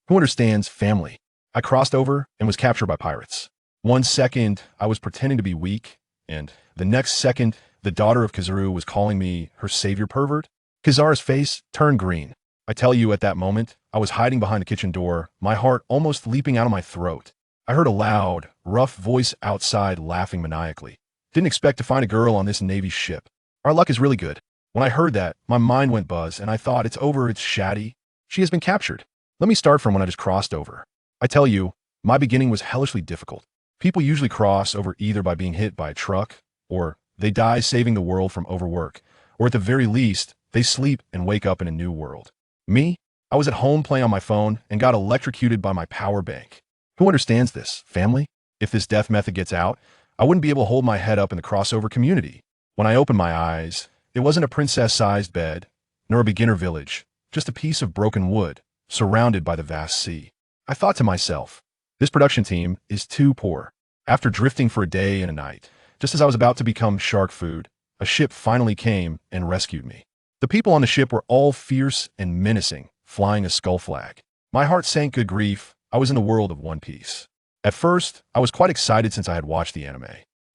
Who understands family? I crossed over and was captured by pirates. 1 second, I was pretending to be weak, and the next second, the daughter of Kizuru was calling me her savior pervert. Kizara's face turned green. I tell you, at that moment, I was hiding behind the kitchen door, my heart almost leaping out of my throat. I heard a loud, rough voice outside laughing maniacally. Didn't expect to find a girl on this Navy ship. Our luck is really good. When I heard that, my mind went buzz, and I thought, it's over, it's Shati. She has been captured. Let me start from when I just crossed over. I tell you, my beginning was hellishly difficult. People usually cross over either by being hit by a truck, or they die saving the world from overwork, or at the very least, they sleep and wake up in a new world. Me? I was at home playing on my phone and got electrocuted by my power bank. Who understands this, family? If this death method gets out, I wouldn't be able to hold my head up in the crossover community. When I opened my eyes, it wasn't a princess-sized bed, nor a beginner village, just a piece of broken wood, surrounded by the vast sea. I thought to myself, this production team is too poor. After drifting for a day and a night, just as I was about to become shark food, a ship finally came and rescued me. The people on the ship were all fierce and menacing, flying a skull flag. My heart sank. Good grief, I was in the world of One Piece. At first, I was quite excited since I had watched the anime.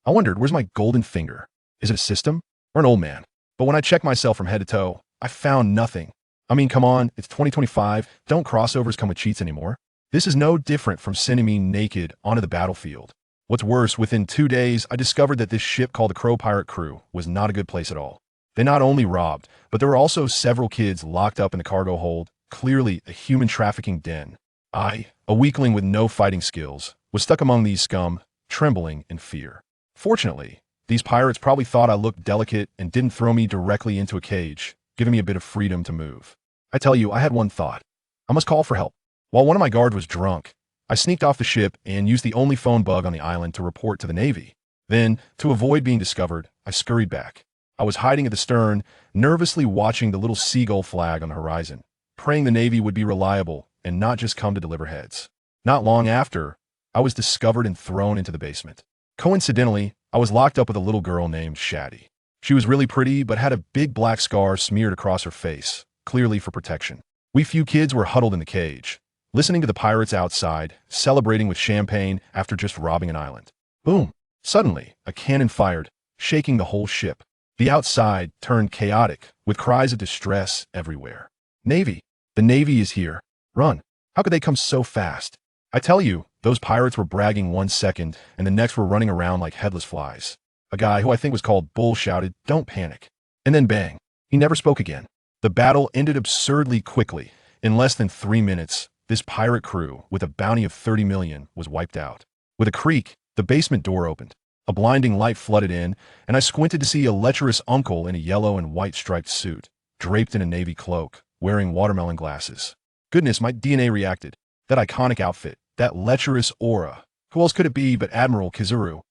I wondered, where's my golden finger? Is it a system or an old man? But when I checked myself from head to toe, I found nothing. I mean, come on, it's 2025. Don't crossovers come with cheats anymore? This is no different from sending me naked onto the battlefield. What's worse, within 2 days, I discovered that this ship called the Crow Pirate Crew was not a good place at all. They not only robbed, but there were also several kids locked up in the cargo hold, clearly a human trafficking den. I, a weakling with no fighting skills, was stuck among these scum, trembling in fear. Fortunately, these pirates probably thought I looked delicate and didn't throw me directly into a cage, giving me a bit of freedom to move. I tell you, I had one thought. I must call for help. While one of my guards was drunk, I sneaked off the ship and used the only phone bug on the island to report to the Navy. Then, to avoid being discovered, I scurried back. I was hiding at the stern, nervously watching the little seagull flag on the horizon, praying the Navy would be reliable and not just come to deliver heads. Not long after, I was discovered and thrown into the basement. Coincidentally, I was locked up with a little girl named Shati. She was really pretty, but had a big black scar smeared across her face, clearly for protection. We few kids were huddled in the cage, listening to the pirates outside, celebrating with champagne after just robbing an island. Boom! Suddenly, a cannon fired, shaking the whole ship. The outside turned chaotic, with cries of distress everywhere. Navy! The Navy is here! Run! How could they come so fast? I tell you, those pirates were bragging 1 second, and the next were running around like headless flies. A guy who I think was called Bull shouted, "Don't panic." And then bang! He never spoke again. The battle ended absurdly quickly. In less than 3 minutes, this pirate crew, with a bounty of 30 million, was wiped out. With a creak, the basement door opened. A blinding light flooded in, and I squinted to see a lecherous uncle in a yellow and white striped suit, draped in a navy cloak, wearing watermelon glasses. Goodness, my DNA reacted. That iconic outfit, that lecherous aura. Who else could it be but Admiral Kizuru?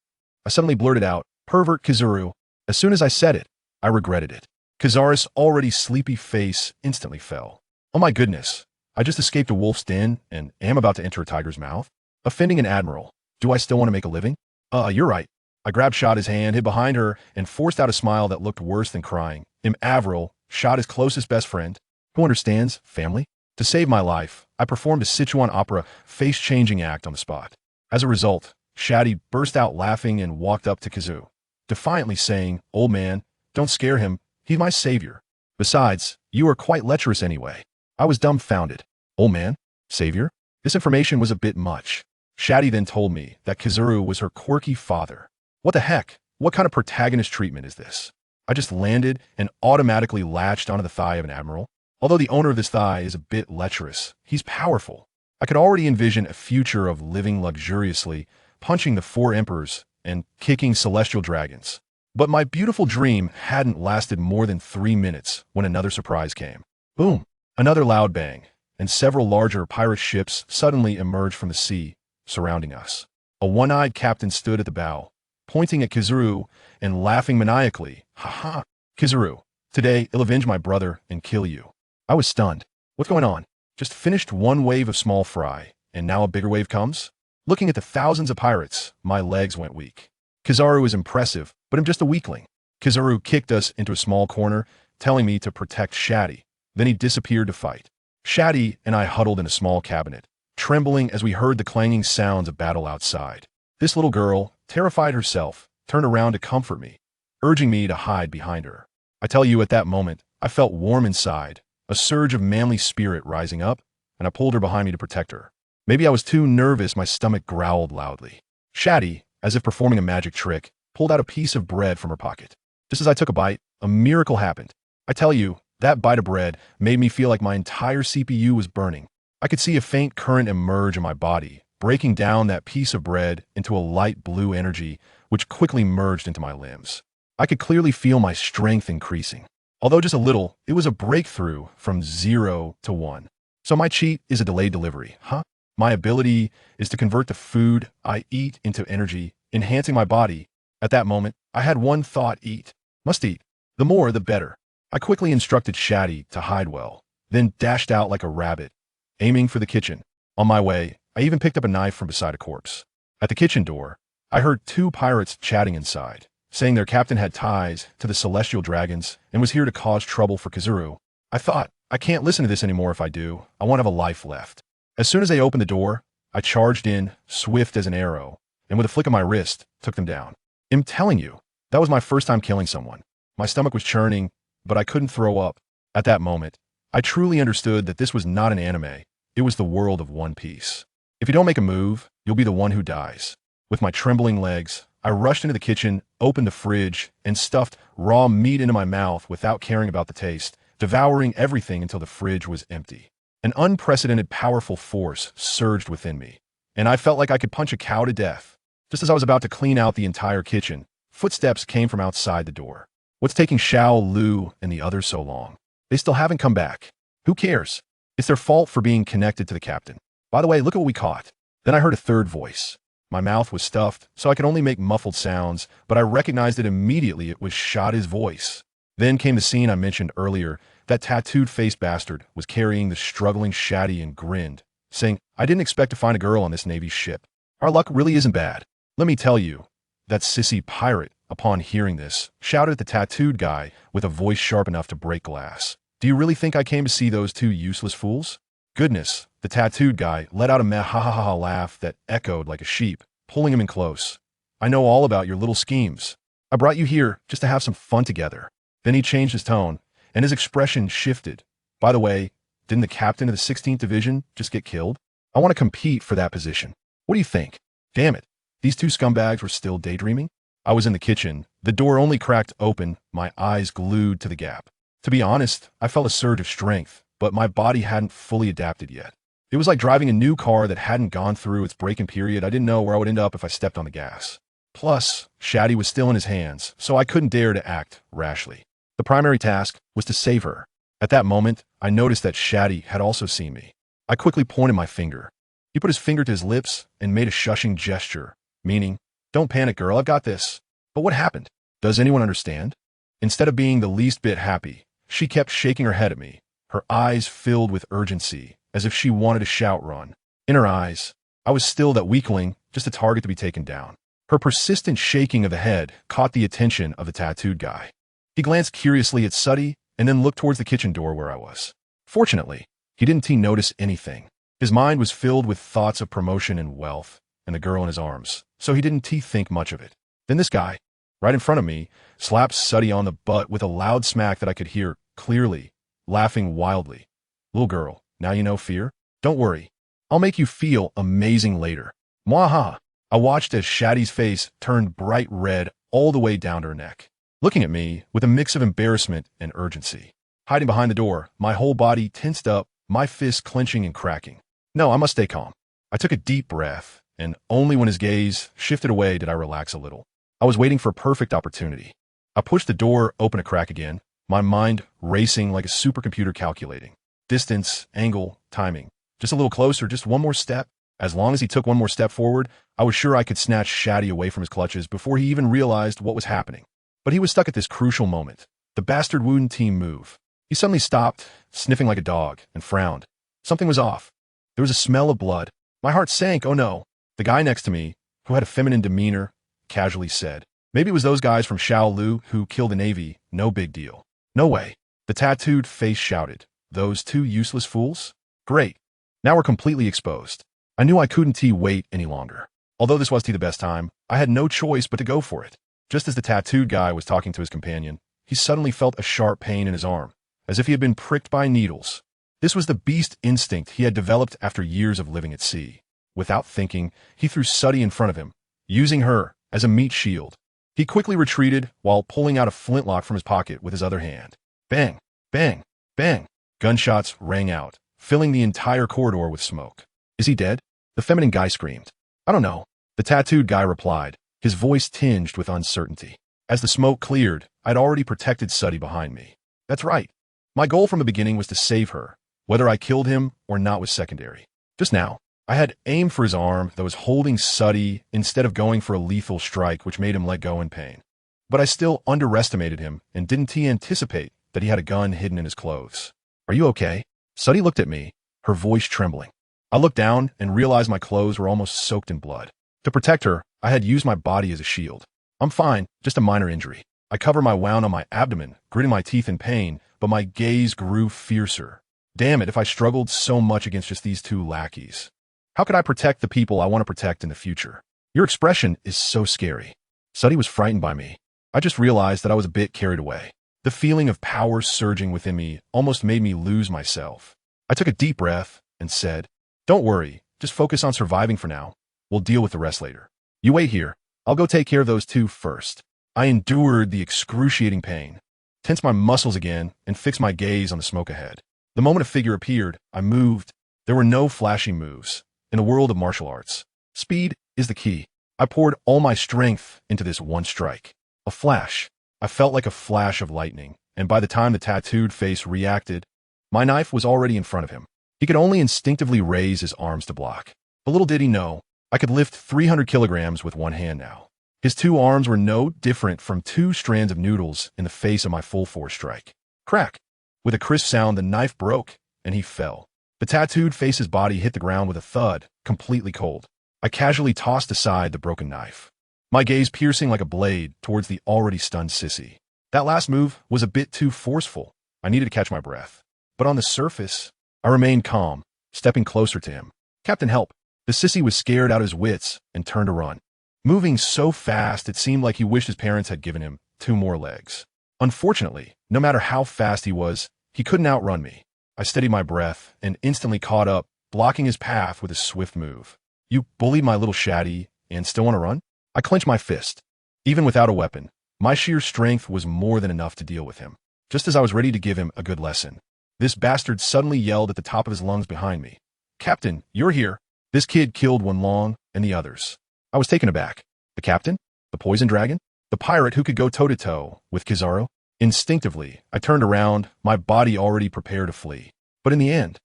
I suddenly blurted out, "Pervert Kizuru." As soon as I said it, I regretted it. Kizara's already sleepy face instantly fell. Oh my goodness, I just escaped a wolf's den and am about to enter a tiger's mouth? Offending an admiral. Do I still want to make a living? You're right. I grabbed Shot's hand, hid behind her, and forced out a smile that looked worse than crying. Avril, Shot's closest best friend. Who understands? Family? To save my life, I performed a Sichuan opera face-changing act on the spot. As a result, Shati burst out laughing and walked up to Kizu, defiantly saying, "Old man, don't scare him. He's my savior. Besides, you are quite lecherous anyway." I was dumbfounded. Old man? Savior? This information was a bit much. Shati then told me that Kizuru was her quirky father. What the heck? What kind of protagonist treatment is this? I just landed and automatically latched onto the thigh of an admiral. Although the owner of this thigh is a bit lecherous, he's powerful. I could already envision a future of living luxuriously, punching the 4 emperors, and kicking celestial dragons. But my beautiful dream hadn't lasted more than 3 minutes when another surprise came. Boom! Another loud bang, and several larger pirate ships suddenly emerged from the sea, surrounding us. A one-eyed captain stood at the bow, pointing at Kizuru and laughing maniacally. "Ha ha! Kizuru, today I'll avenge my brother and kill you." I was stunned. What's going on? Just finished one wave of small fry, and now a bigger wave comes? Looking at the thousands of pirates, my legs went weak. Kizaru is impressive, but I'm just a weakling. Kizaru kicked us into a small corner, telling me to protect Shati. Then he disappeared to fight. Shati and I huddled in a small cabinet, trembling as we heard the clanging sounds of battle outside. This little girl, terrified herself, turned around to comfort me, urging me to hide behind her. I tell you, at that moment, I felt warm inside, a surge of manly spirit rising up, and I pulled her behind me to protect her. Maybe I was too nervous, my stomach growled loudly. Shati, as if performing a magic trick, pulled out a piece of bread from her pocket. Just as I took a bite, a miracle happened. I tell you, that bite of bread made me feel like my entire CPU was burning. I could see a faint current emerge in my body, breaking down that piece of bread into a light blue energy, which quickly merged into my limbs. I could clearly feel my strength increasing. Although just a little, it was a breakthrough from 0 to 1. So my cheat is a delayed delivery, huh? My ability is to convert the food I eat into energy, enhancing my body. At that moment, I had one thought: eat. Must eat. The more, the better. I quickly instructed Shati to hide well, then dashed out like a rabbit, aiming for the kitchen. On my way, I even picked up a knife from beside a corpse. At the kitchen door, I heard two pirates chatting inside, saying their captain had ties to the celestial dragons and was here to cause trouble for Kizuru. I thought, I can't listen to this anymore. If I do, I won't have a life left. As soon as they opened the door, I charged in, swift as an arrow, and with a flick of my wrist, took them down. I'm telling you, that was my first time killing someone. My stomach was churning, but I couldn't throw up. At that moment, I truly understood that this was not an anime. It was the world of One Piece. If you don't make a move, you'll be the one who dies. With my trembling legs, I rushed into the kitchen, opened the fridge, and stuffed raw meat into my mouth without caring about the taste, devouring everything until the fridge was empty. An unprecedented powerful force surged within me, and I felt like I could punch a cow to death. Just as I was about to clean out the entire kitchen, footsteps came from outside the door. What's taking Xiao Lu and the others so long? They still haven't come back. Who cares? It's their fault for being connected to the captain. By the way, look at what we caught. Then I heard a third voice. My mouth was stuffed, so I could only make muffled sounds, but I recognized it immediately. It was Shati's voice. Then came the scene I mentioned earlier. That tattooed-faced bastard was carrying the struggling Shati and grinned, saying, "I didn't expect to find a girl on this Navy ship. Our luck really isn't bad. Let me tell you." That sissy pirate, upon hearing this, shouted at the tattooed guy with a voice sharp enough to break glass. "Do you really think I came to see those two useless fools?" Goodness, the tattooed guy let out a meh ha ha ha laugh that echoed like a sheep, pulling him in close. "I know all about your little schemes. I brought you here just to have some fun together." Then he changed his tone, and his expression shifted. "By the way, didn't the captain of the 16th Division just get killed? I want to compete for that position. What do you think?" Damn it, these two scumbags were still daydreaming? I was in the kitchen, the door only cracked open, my eyes glued to the gap. To be honest, I felt a surge of strength, but my body hadn't fully adapted yet. It was like driving a new car that hadn't gone through its braking period. I didn't know where I would end up if I stepped on the gas. Plus, Shati was still in his hands, so I couldn't dare to act rashly. The primary task was to save her. At that moment, I noticed that Shati had also seen me. I quickly pointed my finger. He put his finger to his lips and made a shushing gesture, meaning, "Don't panic, girl, I've got this." But what happened? Does anyone understand? Instead of being the least bit happy, she kept shaking her head at me, her eyes filled with urgency, as if she wanted to shout run. In her eyes, I was still that weakling, just a target to be taken down. Her persistent shaking of the head caught the attention of the tattooed guy. He glanced curiously at Shati and then looked towards the kitchen door where I was. Fortunately, he didn't notice anything. His mind was filled with thoughts of promotion and wealth and the girl in his arms, so he didn't think much of it. Then this guy, right in front of me, slapped Shati on the butt with a loud smack that I could hear clearly, laughing wildly. "Little girl, now you know fear? Don't worry. I'll make you feel amazing later." Mwaha! I watched as Shati's face turned bright red all the way down to her neck, looking at me with a mix of embarrassment and urgency. Hiding behind the door, my whole body tensed up, my fists clenching and cracking. No, I must stay calm. I took a deep breath, and only when his gaze shifted away did I relax a little. I was waiting for a perfect opportunity. I pushed the door open a crack again, my mind racing like a supercomputer calculating. Distance, angle, timing. Just a little closer, just one more step. As long as he took one more step forward, I was sure I could snatch Shati away from his clutches before he even realized what was happening. But he was stuck at this crucial moment. The bastard wouldn't move. He suddenly stopped, sniffing like a dog, and frowned. Something was off. There was a smell of blood. My heart sank. Oh no. The guy next to me, who had a feminine demeanor, casually said, "Maybe it was those guys from Xiao Lu who killed the Navy. No big deal." "No way." The tattooed face shouted. "Those two useless fools? Great. Now we're completely exposed. I knew I couldn't wait any longer. Although this was the best time, I had no choice but to go for it. Just as the tattooed guy was talking to his companion, he suddenly felt a sharp pain in his arm, as if he had been pricked by needles. This was the beast instinct he had developed after years of living at sea. Without thinking, he threw Shati in front of him, using her as a meat shield. He quickly retreated while pulling out a flintlock from his pocket with his other hand. Bang, bang, bang. Gunshots rang out, filling the entire corridor with smoke. Is he dead? The feminine guy screamed. I don't know. The tattooed guy replied, his voice tinged with uncertainty. As the smoke cleared, I'd already protected Shati behind me. That's right. My goal from the beginning was to save her. Whether I killed him or not was secondary. Just now, I had aimed for his arm that was holding Shati instead of going for a lethal strike which made him let go in pain. But I still underestimated him and didn't anticipate that he had a gun hidden in his clothes. Are you okay? Shati looked at me, her voice trembling. I looked down and realized my clothes were almost soaked in blood. To protect her, I had used my body as a shield. I'm fine, just a minor injury. I covered my wound on my abdomen, gritting my teeth in pain, but my gaze grew fiercer. Damn it, if I struggled so much against just these two lackeys. How could I protect the people I want to protect in the future? Your expression is so scary. Shati was frightened by me. I just realized that I was a bit carried away. The feeling of power surging within me almost made me lose myself. I took a deep breath and said, Don't worry, just focus on surviving for now. We'll deal with the rest later. You wait here. I'll go take care of those two first. I endured the excruciating pain, tensed my muscles again, and fixed my gaze on the smoke ahead. The moment a figure appeared, I moved. There were no flashy moves. In a world of martial arts, speed is the key. I poured all my strength into this one strike. A flash. I felt like a flash of lightning, and by the time the tattooed face reacted, my knife was already in front of him. He could only instinctively raise his arms to block. But little did he know, I could lift 300 kilograms with one hand now. His two arms were no different from two strands of noodles in the face of my full-force strike. Crack! With a crisp sound, the knife broke, and he fell. The tattooed face's body hit the ground with a thud, completely cold. I casually tossed aside the broken knife, my gaze piercing like a blade towards the already stunned sissy. That last move was a bit too forceful. I needed to catch my breath. But on the surface, I remained calm, stepping closer to him. Captain, help! The sissy was scared out of his wits and turned to run. Moving so fast, it seemed like he wished his parents had given him 2 more legs. Unfortunately, no matter how fast he was, he couldn't outrun me. I steadied my breath and instantly caught up, blocking his path with a swift move. You bullied my little Shati and still want to run? I clenched my fist. Even without a weapon, my sheer strength was more than enough to deal with him. Just as I was ready to give him a good lesson, this bastard suddenly yelled at the top of his lungs behind me. Captain, you're here. This kid killed one long and the others. I was taken aback. The captain? The poison dragon? The pirate who could go toe-to-toe with Kizaru? Instinctively, I turned around, my body already prepared to flee. But in the end,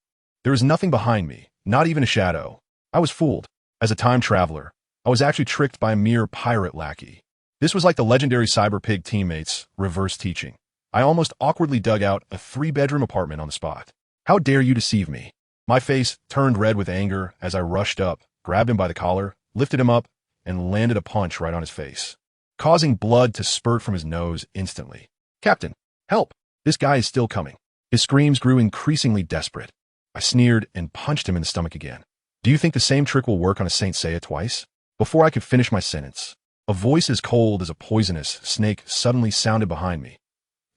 there was nothing behind me, not even a shadow. I was fooled. As a time traveler, I was actually tricked by a mere pirate lackey. This was like the legendary Cyber Pig teammates' reverse teaching. I almost awkwardly dug out a 3-bedroom apartment on the spot. How dare you deceive me? My face turned red with anger as I rushed up, grabbed him by the collar, lifted him up, and landed a punch right on his face, causing blood to spurt from his nose instantly. Captain, help! This guy is still coming. His screams grew increasingly desperate. I sneered and punched him in the stomach again. Do you think the same trick will work on a Saint Seiya twice? Before I could finish my sentence, a voice as cold as a poisonous snake suddenly sounded behind me.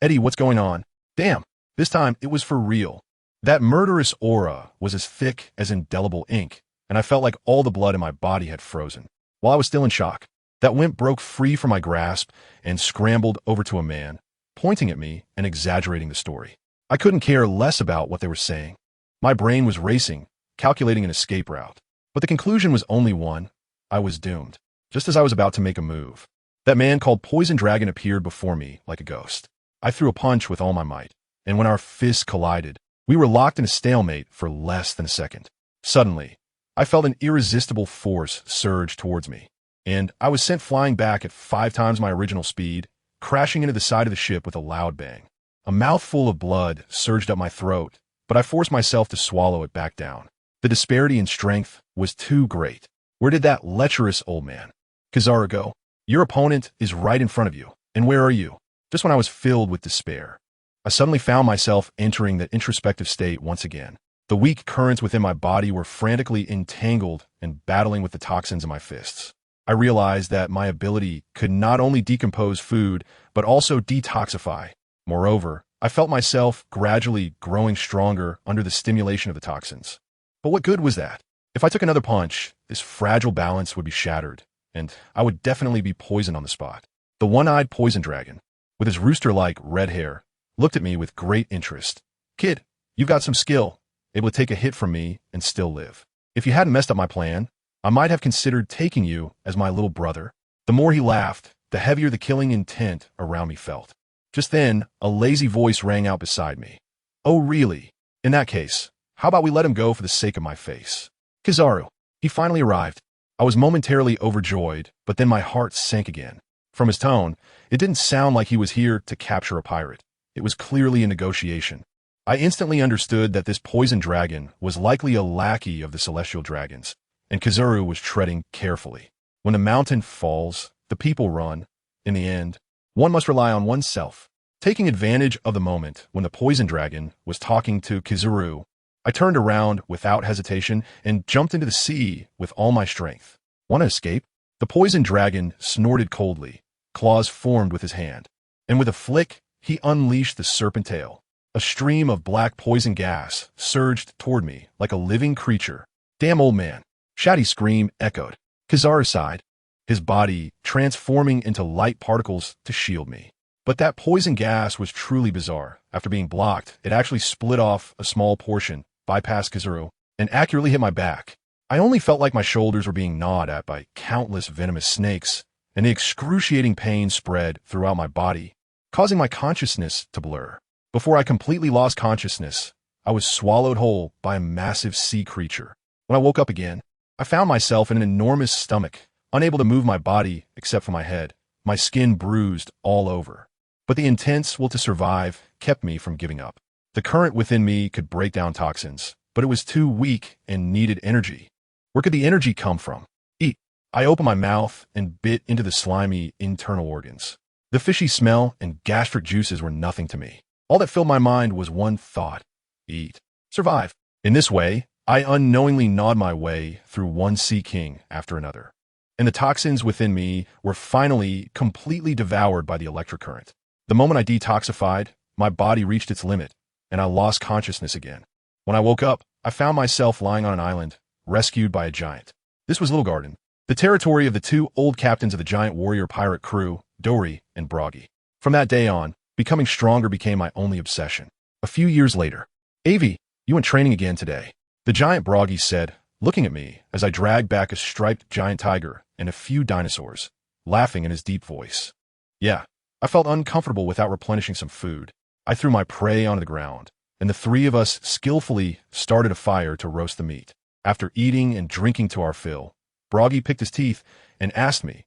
Eddie, what's going on? Damn, this time it was for real. That murderous aura was as thick as indelible ink, and I felt like all the blood in my body had frozen. While I was still in shock, that wimp broke free from my grasp and scrambled over to a man, pointing at me and exaggerating the story. I couldn't care less about what they were saying. My brain was racing, calculating an escape route. But the conclusion was only one. I was doomed. Just as I was about to make a move, that man called Poison Dragon appeared before me like a ghost. I threw a punch with all my might, and when our fists collided, we were locked in a stalemate for less than a second. Suddenly, I felt an irresistible force surge towards me, and I was sent flying back at 5 times my original speed, crashing into the side of the ship with a loud bang. A mouthful of blood surged up my throat, but I forced myself to swallow it back down. The disparity in strength was too great. Where did that lecherous old man, Kizaru, go? Your opponent is right in front of you. And where are you? Just when I was filled with despair, I suddenly found myself entering the introspective state once again. The weak currents within my body were frantically entangled and battling with the toxins in my fists. I realized that my ability could not only decompose food, but also detoxify. Moreover, I felt myself gradually growing stronger under the stimulation of the toxins. But what good was that? If I took another punch, this fragile balance would be shattered, and I would definitely be poisoned on the spot. The one-eyed poison dragon, with his rooster-like red hair, looked at me with great interest. "Kid, you've got some skill, able to take a hit from me and still live. If you hadn't messed up my plan, I might have considered taking you as my little brother." The more he laughed, the heavier the killing intent around me felt. Just then, a lazy voice rang out beside me. "Oh, really? In that case, how about we let him go for the sake of my face?" Kizaru. He finally arrived. I was momentarily overjoyed, but then my heart sank again. From his tone, it didn't sound like he was here to capture a pirate. It was clearly a negotiation. I instantly understood that this poison dragon was likely a lackey of the celestial dragons, and Kizaru was treading carefully. When the mountain falls, the people run. In the end, one must rely on oneself. Taking advantage of the moment when the poison dragon was talking to Kizaru, I turned around without hesitation and jumped into the sea with all my strength. "Want to escape?" The poison dragon snorted coldly. Claws formed with his hand, and with a flick, he unleashed the serpent tail. A stream of black poison gas surged toward me like a living creature. "Damn old man!" Shati's scream echoed. Kizaru sighed, his body transforming into light particles to shield me. But that poison gas was truly bizarre. After being blocked, it actually split off a small portion, bypassed Kizaru, and accurately hit my back. I only felt like my shoulders were being gnawed at by countless venomous snakes, and the excruciating pain spread throughout my body, causing my consciousness to blur. Before I completely lost consciousness, I was swallowed whole by a massive sea creature. When I woke up again, I found myself in an enormous stomach, unable to move my body except for my head, my skin bruised all over. But the intense will to survive kept me from giving up. The current within me could break down toxins, but it was too weak and needed energy. Where could the energy come from? Eat. I opened my mouth and bit into the slimy internal organs. The fishy smell and gastric juices were nothing to me. All that filled my mind was one thought: eat. Survive. In this way, I unknowingly gnawed my way through one sea king after another. And the toxins within me were finally completely devoured by the electric current. The moment I detoxified, my body reached its limit, and I lost consciousness again. When I woke up, I found myself lying on an island, rescued by a giant. This was Little Garden, the territory of the two old captains of the giant warrior pirate crew, Dory and Broggy. From that day on, becoming stronger became my only obsession. A few years later, "Aivi, you went training again today," the giant Broggy said, looking at me as I dragged back a striped giant tiger and a few dinosaurs, laughing in his deep voice. Yeah, I felt uncomfortable without replenishing some food. I threw my prey onto the ground, and the three of us skillfully started a fire to roast the meat. After eating and drinking to our fill, Broggy picked his teeth and asked me,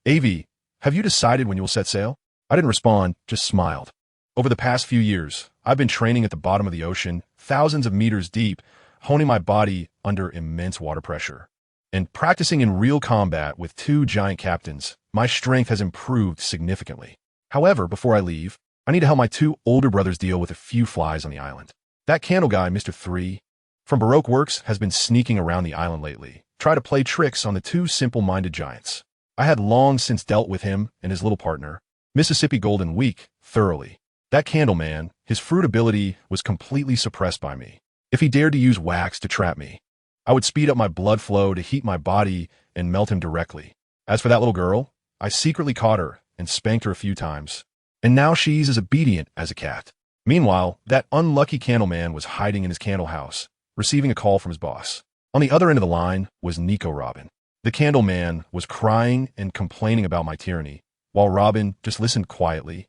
"Aivi, have you decided when you will set sail?" I didn't respond, just smiled. Over the past few years, I've been training at the bottom of the ocean, thousands of meters deep, honing my body under immense water pressure. And practicing in real combat with two giant captains, my strength has improved significantly. However, before I leave, I need to help my two older brothers deal with a few flies on the island. That candle guy, Mr. 3, from Baroque Works, has been sneaking around the island lately, try to play tricks on the two simple-minded giants. I had long since dealt with him and his little partner, Mississippi Golden Week, thoroughly. That candle man, his fruit ability was completely suppressed by me. If he dared to use wax to trap me, I would speed up my blood flow to heat my body and melt him directly. As for that little girl, I secretly caught her and spanked her a few times, and now she's as obedient as a cat. Meanwhile, that unlucky candle man was hiding in his candle house, receiving a call from his boss. On the other end of the line was Nico Robin. The candle man was crying and complaining about my tyranny, while Robin just listened quietly,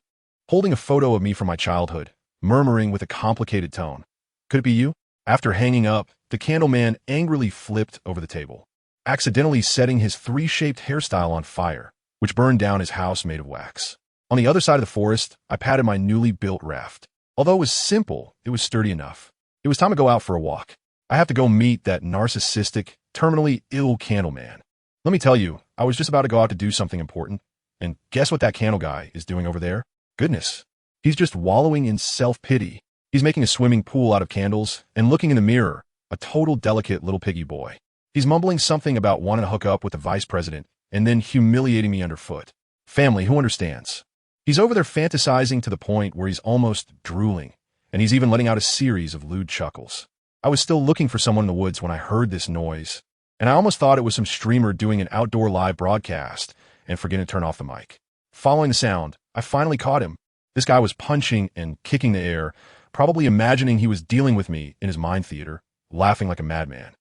holding a photo of me from my childhood, murmuring with a complicated tone, "Could it be you?" After hanging up, the candle man angrily flipped over the table, accidentally setting his three-shaped hairstyle on fire, which burned down his house made of wax. On the other side of the forest, I patted my newly built raft. Although it was simple, it was sturdy enough. It was time to go out for a walk. I have to go meet that narcissistic, terminally ill candle man. Let me tell you, I was just about to go out to do something important, and guess what that candle guy is doing over there? Goodness, he's just wallowing in self-pity. He's making a swimming pool out of candles and looking in the mirror, a total delicate little piggy boy. He's mumbling something about wanting to hook up with the vice president and then humiliating me underfoot. Family, who understands? He's over there fantasizing to the point where he's almost drooling, and he's even letting out a series of lewd chuckles. I was still looking for someone in the woods when I heard this noise, and I almost thought it was some streamer doing an outdoor live broadcast and forgetting to turn off the mic. Following the sound, I finally caught him. This guy was punching and kicking the air, probably imagining he was dealing with me in his mind theater, laughing like a madman.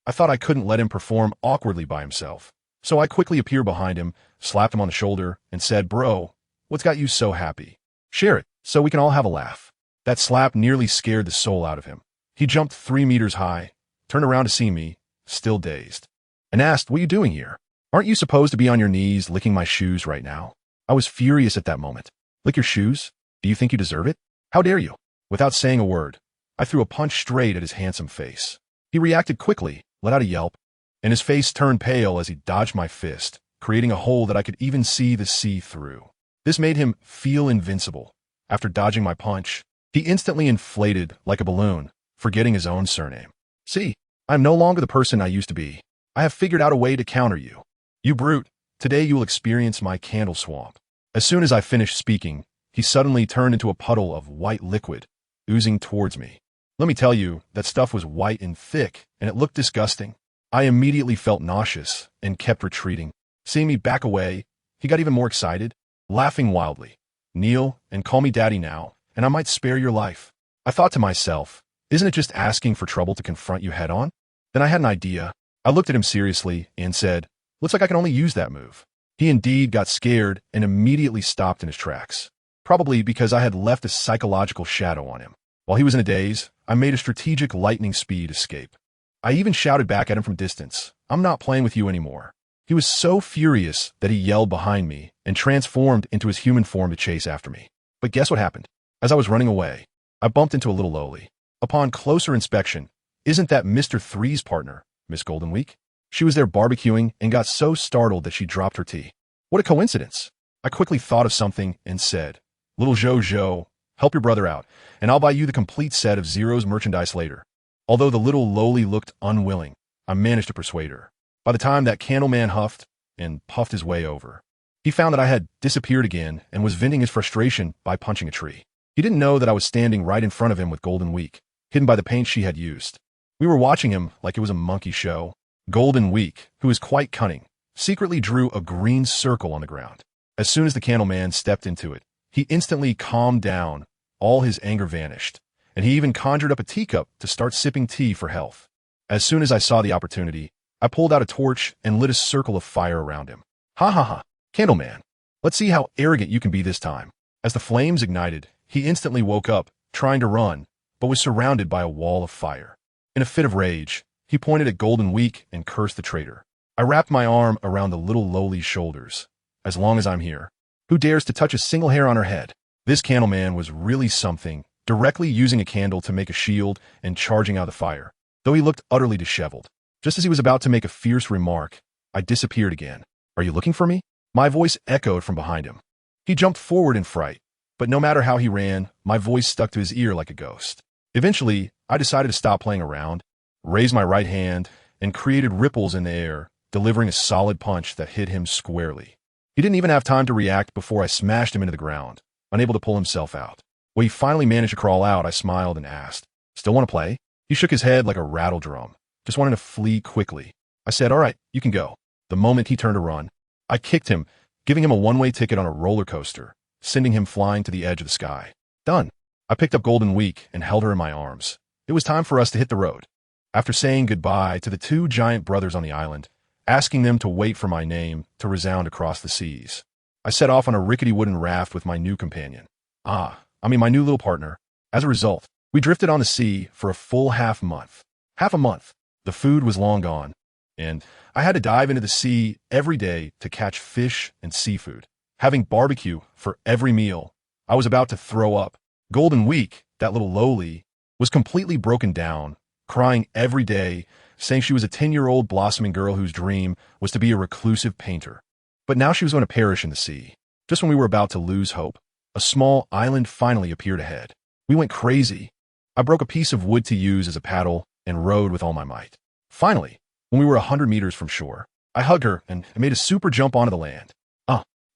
I thought I couldn't let him perform awkwardly by himself, so I quickly appeared behind him, slapped him on the shoulder, and said, "Bro, what's got you so happy? Share it, so we can all have a laugh." That slap nearly scared the soul out of him. He jumped 3 meters high, turned around to see me, still dazed, and asked, "What are you doing here? Aren't you supposed to be on your knees licking my shoes right now?" I was furious at that moment. Lick your shoes? Do you think you deserve it? How dare you? Without saying a word, I threw a punch straight at his handsome face. He reacted quickly, let out a yelp, and his face turned pale as he dodged my fist, creating a hole that I could even see the sea through. This made him feel invincible. After dodging my punch, he instantly inflated like a balloon, forgetting his own surname. "See, I'm no longer the person I used to be. I have figured out a way to counter you. You brute, today you will experience my candle swamp." As soon as I finished speaking, he suddenly turned into a puddle of white liquid, oozing towards me. Let me tell you, that stuff was white and thick, and it looked disgusting. I immediately felt nauseous and kept retreating. Seeing me back away, he got even more excited, laughing wildly. "Kneel and call me daddy now, and I might spare your life." I thought to myself, isn't it just asking for trouble to confront you head on? Then I had an idea. I looked at him seriously and said, "Looks like I can only use that move." He indeed got scared and immediately stopped in his tracks, probably because I had left a psychological shadow on him. While he was in a daze, I made a strategic lightning speed escape. I even shouted back at him from distance, "I'm not playing with you anymore." He was so furious that he yelled behind me and transformed into his human form to chase after me. But guess what happened? As I was running away, I bumped into a little lowly. Upon closer inspection, isn't that Mr. Three's partner, Miss Golden Week? She was there barbecuing and got so startled that she dropped her tea. What a coincidence. I quickly thought of something and said, "Little Joe, help your brother out, and I'll buy you the complete set of Zero's merchandise later." Although the little lowly looked unwilling, I managed to persuade her. By the time that candle man huffed and puffed his way over, he found that I had disappeared again and was venting his frustration by punching a tree. He didn't know that I was standing right in front of him with Golden Week, hidden by the paint she had used. We were watching him like it was a monkey show. Golden Week, who is quite cunning, secretly drew a green circle on the ground. As soon as the candle man stepped into it, he instantly calmed down, all his anger vanished, and he even conjured up a teacup to start sipping tea for health. As soon as I saw the opportunity, I pulled out a torch and lit a circle of fire around him. "Ha ha ha, Candleman, let's see how arrogant you can be this time." As the flames ignited, he instantly woke up, trying to run, but was surrounded by a wall of fire. In a fit of rage, he pointed at Golden Week and cursed the traitor. I wrapped my arm around the little lowly's shoulders. "As long as I'm here, who dares to touch a single hair on her head?" This Candleman was really something, directly using a candle to make a shield and charging out the fire, though he looked utterly disheveled. Just as he was about to make a fierce remark, I disappeared again. "Are you looking for me?" My voice echoed from behind him. He jumped forward in fright, but no matter how he ran, my voice stuck to his ear like a ghost. Eventually, I decided to stop playing around, raised my right hand, and created ripples in the air, delivering a solid punch that hit him squarely. He didn't even have time to react before I smashed him into the ground, unable to pull himself out. When he finally managed to crawl out, I smiled and asked, "Still want to play?" He shook his head like a rattle drum, just wanting to flee quickly. I said, "All right, you can go." The moment he turned to run, I kicked him, giving him a one-way ticket on a roller coaster, sending him flying to the edge of the sky. Done. I picked up Golden Week and held her in my arms. It was time for us to hit the road. After saying goodbye to the 2 giant brothers on the island, asking them to wait for my name to resound across the seas, I set off on a rickety wooden raft with my new companion. My new little partner. As a result, we drifted on the sea for a full half a month. Half a month. The food was long gone, and I had to dive into the sea every day to catch fish and seafood. Having barbecue for every meal, I was about to throw up. Golden Week, that little lowly, was completely broken down, crying every day, saying she was a 10-year-old blossoming girl whose dream was to be a reclusive painter. But now she was going to perish in the sea. Just when we were about to lose hope, a small island finally appeared ahead. We went crazy. I broke a piece of wood to use as a paddle and rowed with all my might. Finally, when we were 100 meters from shore, I hugged her and made a super jump onto the land.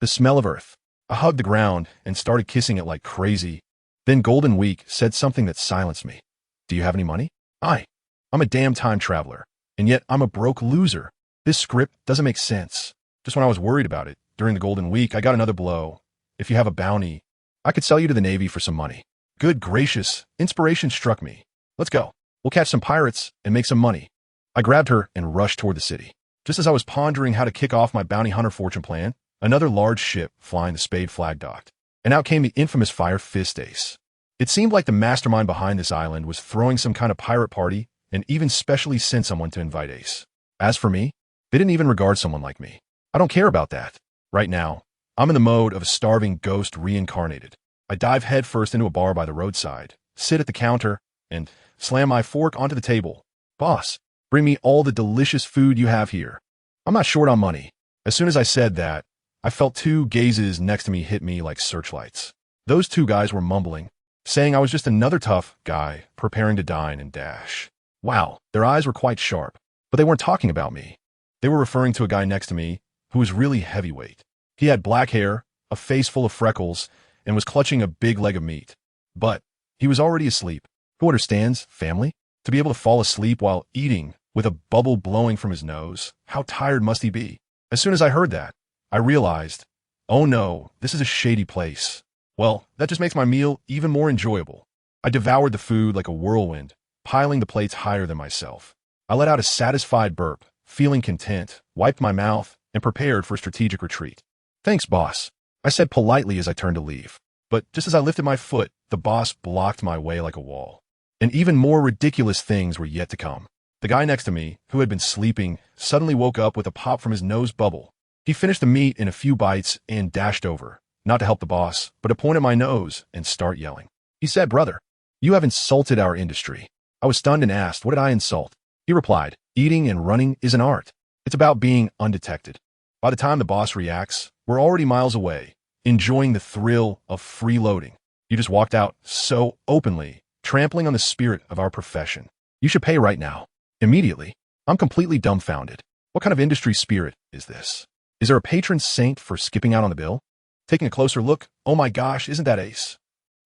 The smell of earth. I hugged the ground and started kissing it like crazy. Then Golden Week said something that silenced me. Do you have any money? I'm a damn time traveler, and yet I'm a broke loser. This script doesn't make sense. Just when I was worried about it, during the Golden Week, I got another blow. If you have a bounty, I could sell you to the Navy for some money. Good gracious, inspiration struck me. Let's go. We'll catch some pirates and make some money. I grabbed her and rushed toward the city. Just as I was pondering how to kick off my bounty hunter fortune plan, another large ship flying the Spade flag docked, and out came the infamous Fire Fist Ace. It seemed like the mastermind behind this island was throwing some kind of pirate party and even specially sent someone to invite Ace. As for me, they didn't even regard someone like me. I don't care about that. Right now, I'm in the mode of a starving ghost reincarnated. I dive headfirst into a bar by the roadside, sit at the counter, and slam my fork onto the table. Boss, bring me all the delicious food you have here. I'm not short on money. As soon as I said that, I felt two gazes next to me hit me like searchlights. Those two guys were mumbling, saying I was just another tough guy preparing to dine and dash. Wow, their eyes were quite sharp, but they weren't talking about me. They were referring to a guy next to me who was really heavyweight. He had black hair, a face full of freckles, and was clutching a big leg of meat. But he was already asleep. Who understands, family? To be able to fall asleep while eating with a bubble blowing from his nose, how tired must he be? As soon as I heard that, I realized, oh no, this is a shady place. Well, that just makes my meal even more enjoyable. I devoured the food like a whirlwind, piling the plates higher than myself. I let out a satisfied burp, feeling content, wiped my mouth, and prepared for a strategic retreat. Thanks, boss, I said politely as I turned to leave. But just as I lifted my foot, the boss blocked my way like a wall. And even more ridiculous things were yet to come. The guy next to me, who had been sleeping, suddenly woke up with a pop from his nose bubble. He finished the meat in a few bites and dashed over, not to help the boss, but to point at my nose and start yelling. He said, "Brother, you have insulted our industry." I was stunned and asked, what did I insult? He replied, eating and running is an art. It's about being undetected. By the time the boss reacts, we're already miles away, enjoying the thrill of freeloading. You just walked out so openly, trampling on the spirit of our profession. You should pay right now. Immediately, I'm completely dumbfounded. What kind of industry spirit is this? Is there a patron saint for skipping out on the bill? Taking a closer look, oh my gosh, isn't that Ace?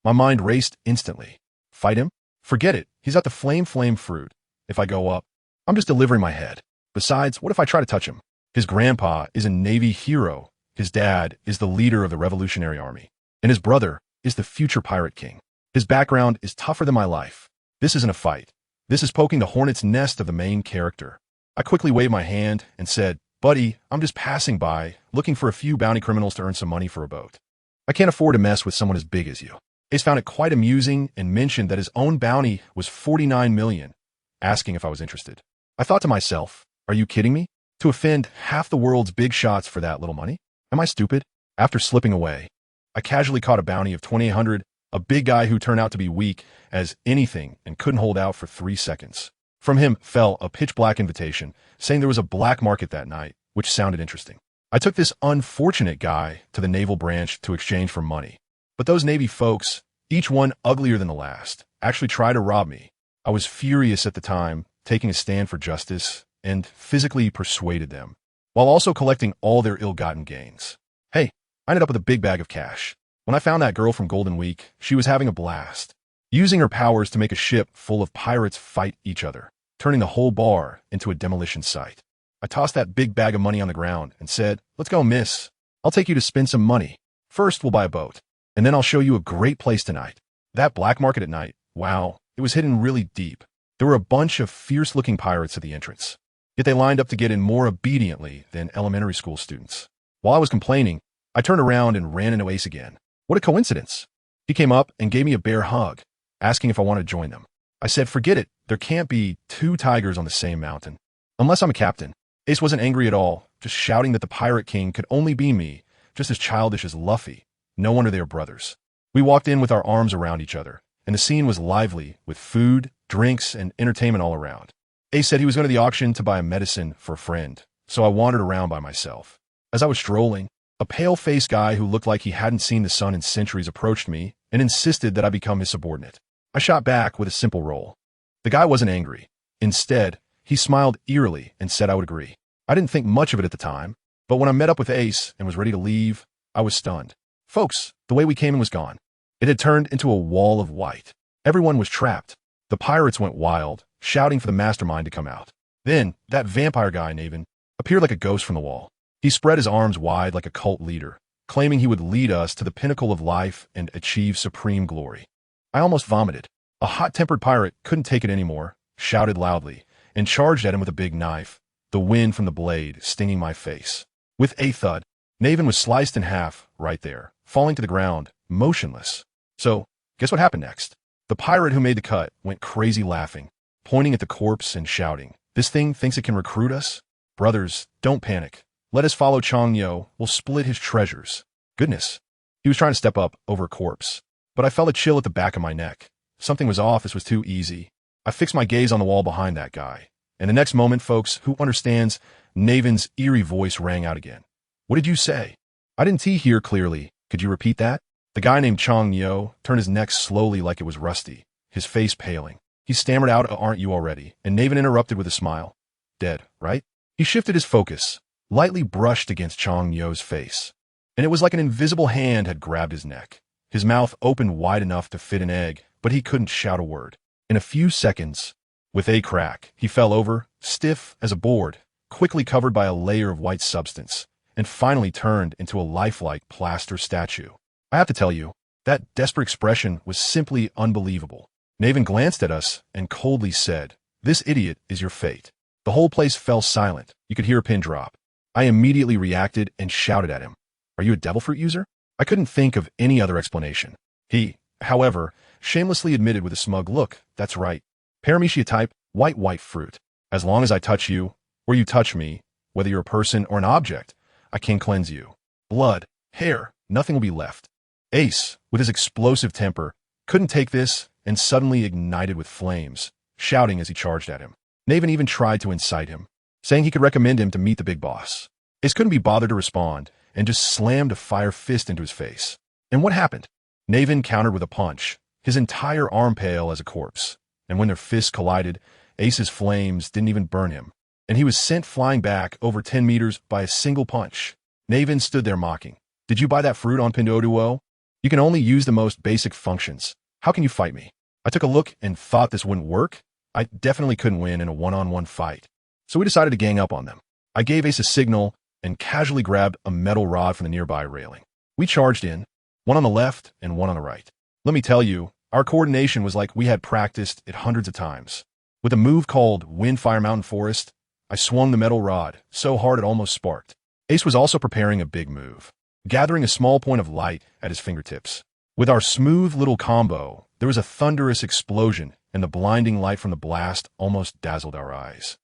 My mind raced instantly. Fight him? Forget it. He's at the flame fruit. If I go up, I'm just delivering my head. Besides, what if I try to touch him? His grandpa is a Navy hero. His dad is the leader of the Revolutionary Army. And his brother is the future pirate king. His background is tougher than my life. This isn't a fight. This is poking the hornet's nest of the main character. I quickly waved my hand and said, "Buddy, I'm just passing by, looking for a few bounty criminals to earn some money for a boat. I can't afford to mess with someone as big as you." Ace found it quite amusing and mentioned that his own bounty was $49 million, asking if I was interested. I thought to myself, are you kidding me? To offend half the world's big shots for that little money? Am I stupid? After slipping away, I casually caught a bounty of $2,800, a big guy who turned out to be weak as anything and couldn't hold out for 3 seconds. From him fell a pitch-black invitation saying there was a black market that night, which sounded interesting. I took this unfortunate guy to the naval branch to exchange for money. But those Navy folks, each one uglier than the last, actually tried to rob me. I was furious at the time, taking a stand for justice, and physically persuaded them, while also collecting all their ill-gotten gains. Hey, I ended up with a big bag of cash. When I found that girl from Golden Week, she was having a blast, using her powers to make a ship full of pirates fight each other, turning the whole bar into a demolition site. I tossed that big bag of money on the ground and said, "Let's go, miss. I'll take you to spend some money. First, we'll buy a boat, and then I'll show you a great place tonight." That black market at night, wow, it was hidden really deep. There were a bunch of fierce-looking pirates at the entrance, yet they lined up to get in more obediently than elementary school students. While I was complaining, I turned around and ran into Ace again. What a coincidence. He came up and gave me a bear hug, asking if I wanted to join them. I said, forget it, there can't be 2 tigers on the same mountain. Unless I'm a captain. Ace wasn't angry at all, just shouting that the Pirate King could only be me, just as childish as Luffy. No wonder they were brothers. We walked in with our arms around each other, and the scene was lively, with food, drinks, and entertainment all around. Ace said he was going to the auction to buy a medicine for a friend, so I wandered around by myself. As I was strolling, a pale-faced guy who looked like he hadn't seen the sun in centuries approached me and insisted that I become his subordinate. I shot back with a simple roll. The guy wasn't angry. Instead, he smiled eerily and said I would agree. I didn't think much of it at the time, but when I met up with Ace and was ready to leave, I was stunned. Folks, the way we came in was gone. It had turned into a wall of white. Everyone was trapped. The pirates went wild, shouting for the mastermind to come out. Then, that vampire guy, Naven, appeared like a ghost from the wall. He spread his arms wide like a cult leader, claiming he would lead us to the pinnacle of life and achieve supreme glory. I almost vomited. A hot-tempered pirate couldn't take it anymore, shouted loudly, and charged at him with a big knife, the wind from the blade stinging my face. With a thud, Naven was sliced in half right there, falling to the ground, motionless. So, guess what happened next? The pirate who made the cut went crazy laughing, pointing at the corpse and shouting, "This thing thinks it can recruit us? Brothers, don't panic. Let us follow Chong Yo. We'll split his treasures." Goodness. He was trying to step up over a corpse, but I felt a chill at the back of my neck. Something was off. This was too easy. I fixed my gaze on the wall behind that guy. And the next moment, folks, who understands, Naven's eerie voice rang out again. "What did you say?" "I didn't hear clearly. Could you repeat that?" The guy named Chong Yo turned his neck slowly like it was rusty, his face paling. He stammered out, "Aren't you already?" And Naven interrupted with a smile. "Dead, right?" He shifted his focus, lightly brushed against Chong Yo's face. And it was like an invisible hand had grabbed his neck. His mouth opened wide enough to fit an egg, but he couldn't shout a word. In a few seconds, with a crack, he fell over, stiff as a board, quickly covered by a layer of white substance, and finally turned into a lifelike plaster statue. I have to tell you, that desperate expression was simply unbelievable. Naven glanced at us and coldly said, "This idiot is your fate." The whole place fell silent. You could hear a pin drop. I immediately reacted and shouted at him, "Are you a devil fruit user?" I couldn't think of any other explanation. He, however, shamelessly admitted with a smug look, "That's right. Paramecia type, white fruit. As long as I touch you, or you touch me, whether you're a person or an object, I can cleanse you. Blood, hair, nothing will be left." Ace, with his explosive temper, couldn't take this and suddenly ignited with flames, shouting as he charged at him. Naven even tried to incite him, saying he could recommend him to meet the big boss. Ace couldn't be bothered to respond and just slammed a fire fist into his face. And what happened? Naven countered with a punch, his entire arm pale as a corpse. And when their fists collided, Ace's flames didn't even burn him, and he was sent flying back over 10 meters by a single punch. Naven stood there mocking. "Did you buy that fruit on Pinduoduo? You can only use the most basic functions. How can you fight me?" I took a look and thought this wouldn't work. I definitely couldn't win in a one-on-one fight. So we decided to gang up on them. I gave Ace a signal and casually grabbed a metal rod from the nearby railing. We charged in, one on the left and one on the right. Let me tell you, our coordination was like we had practiced it hundreds of times. With a move called Wind Fire Mountain Forest, I swung the metal rod so hard it almost sparked. Ace was also preparing a big move, gathering a small point of light at his fingertips. With our smooth little combo, there was a thunderous explosion, and the blinding light from the blast almost dazzled our eyes.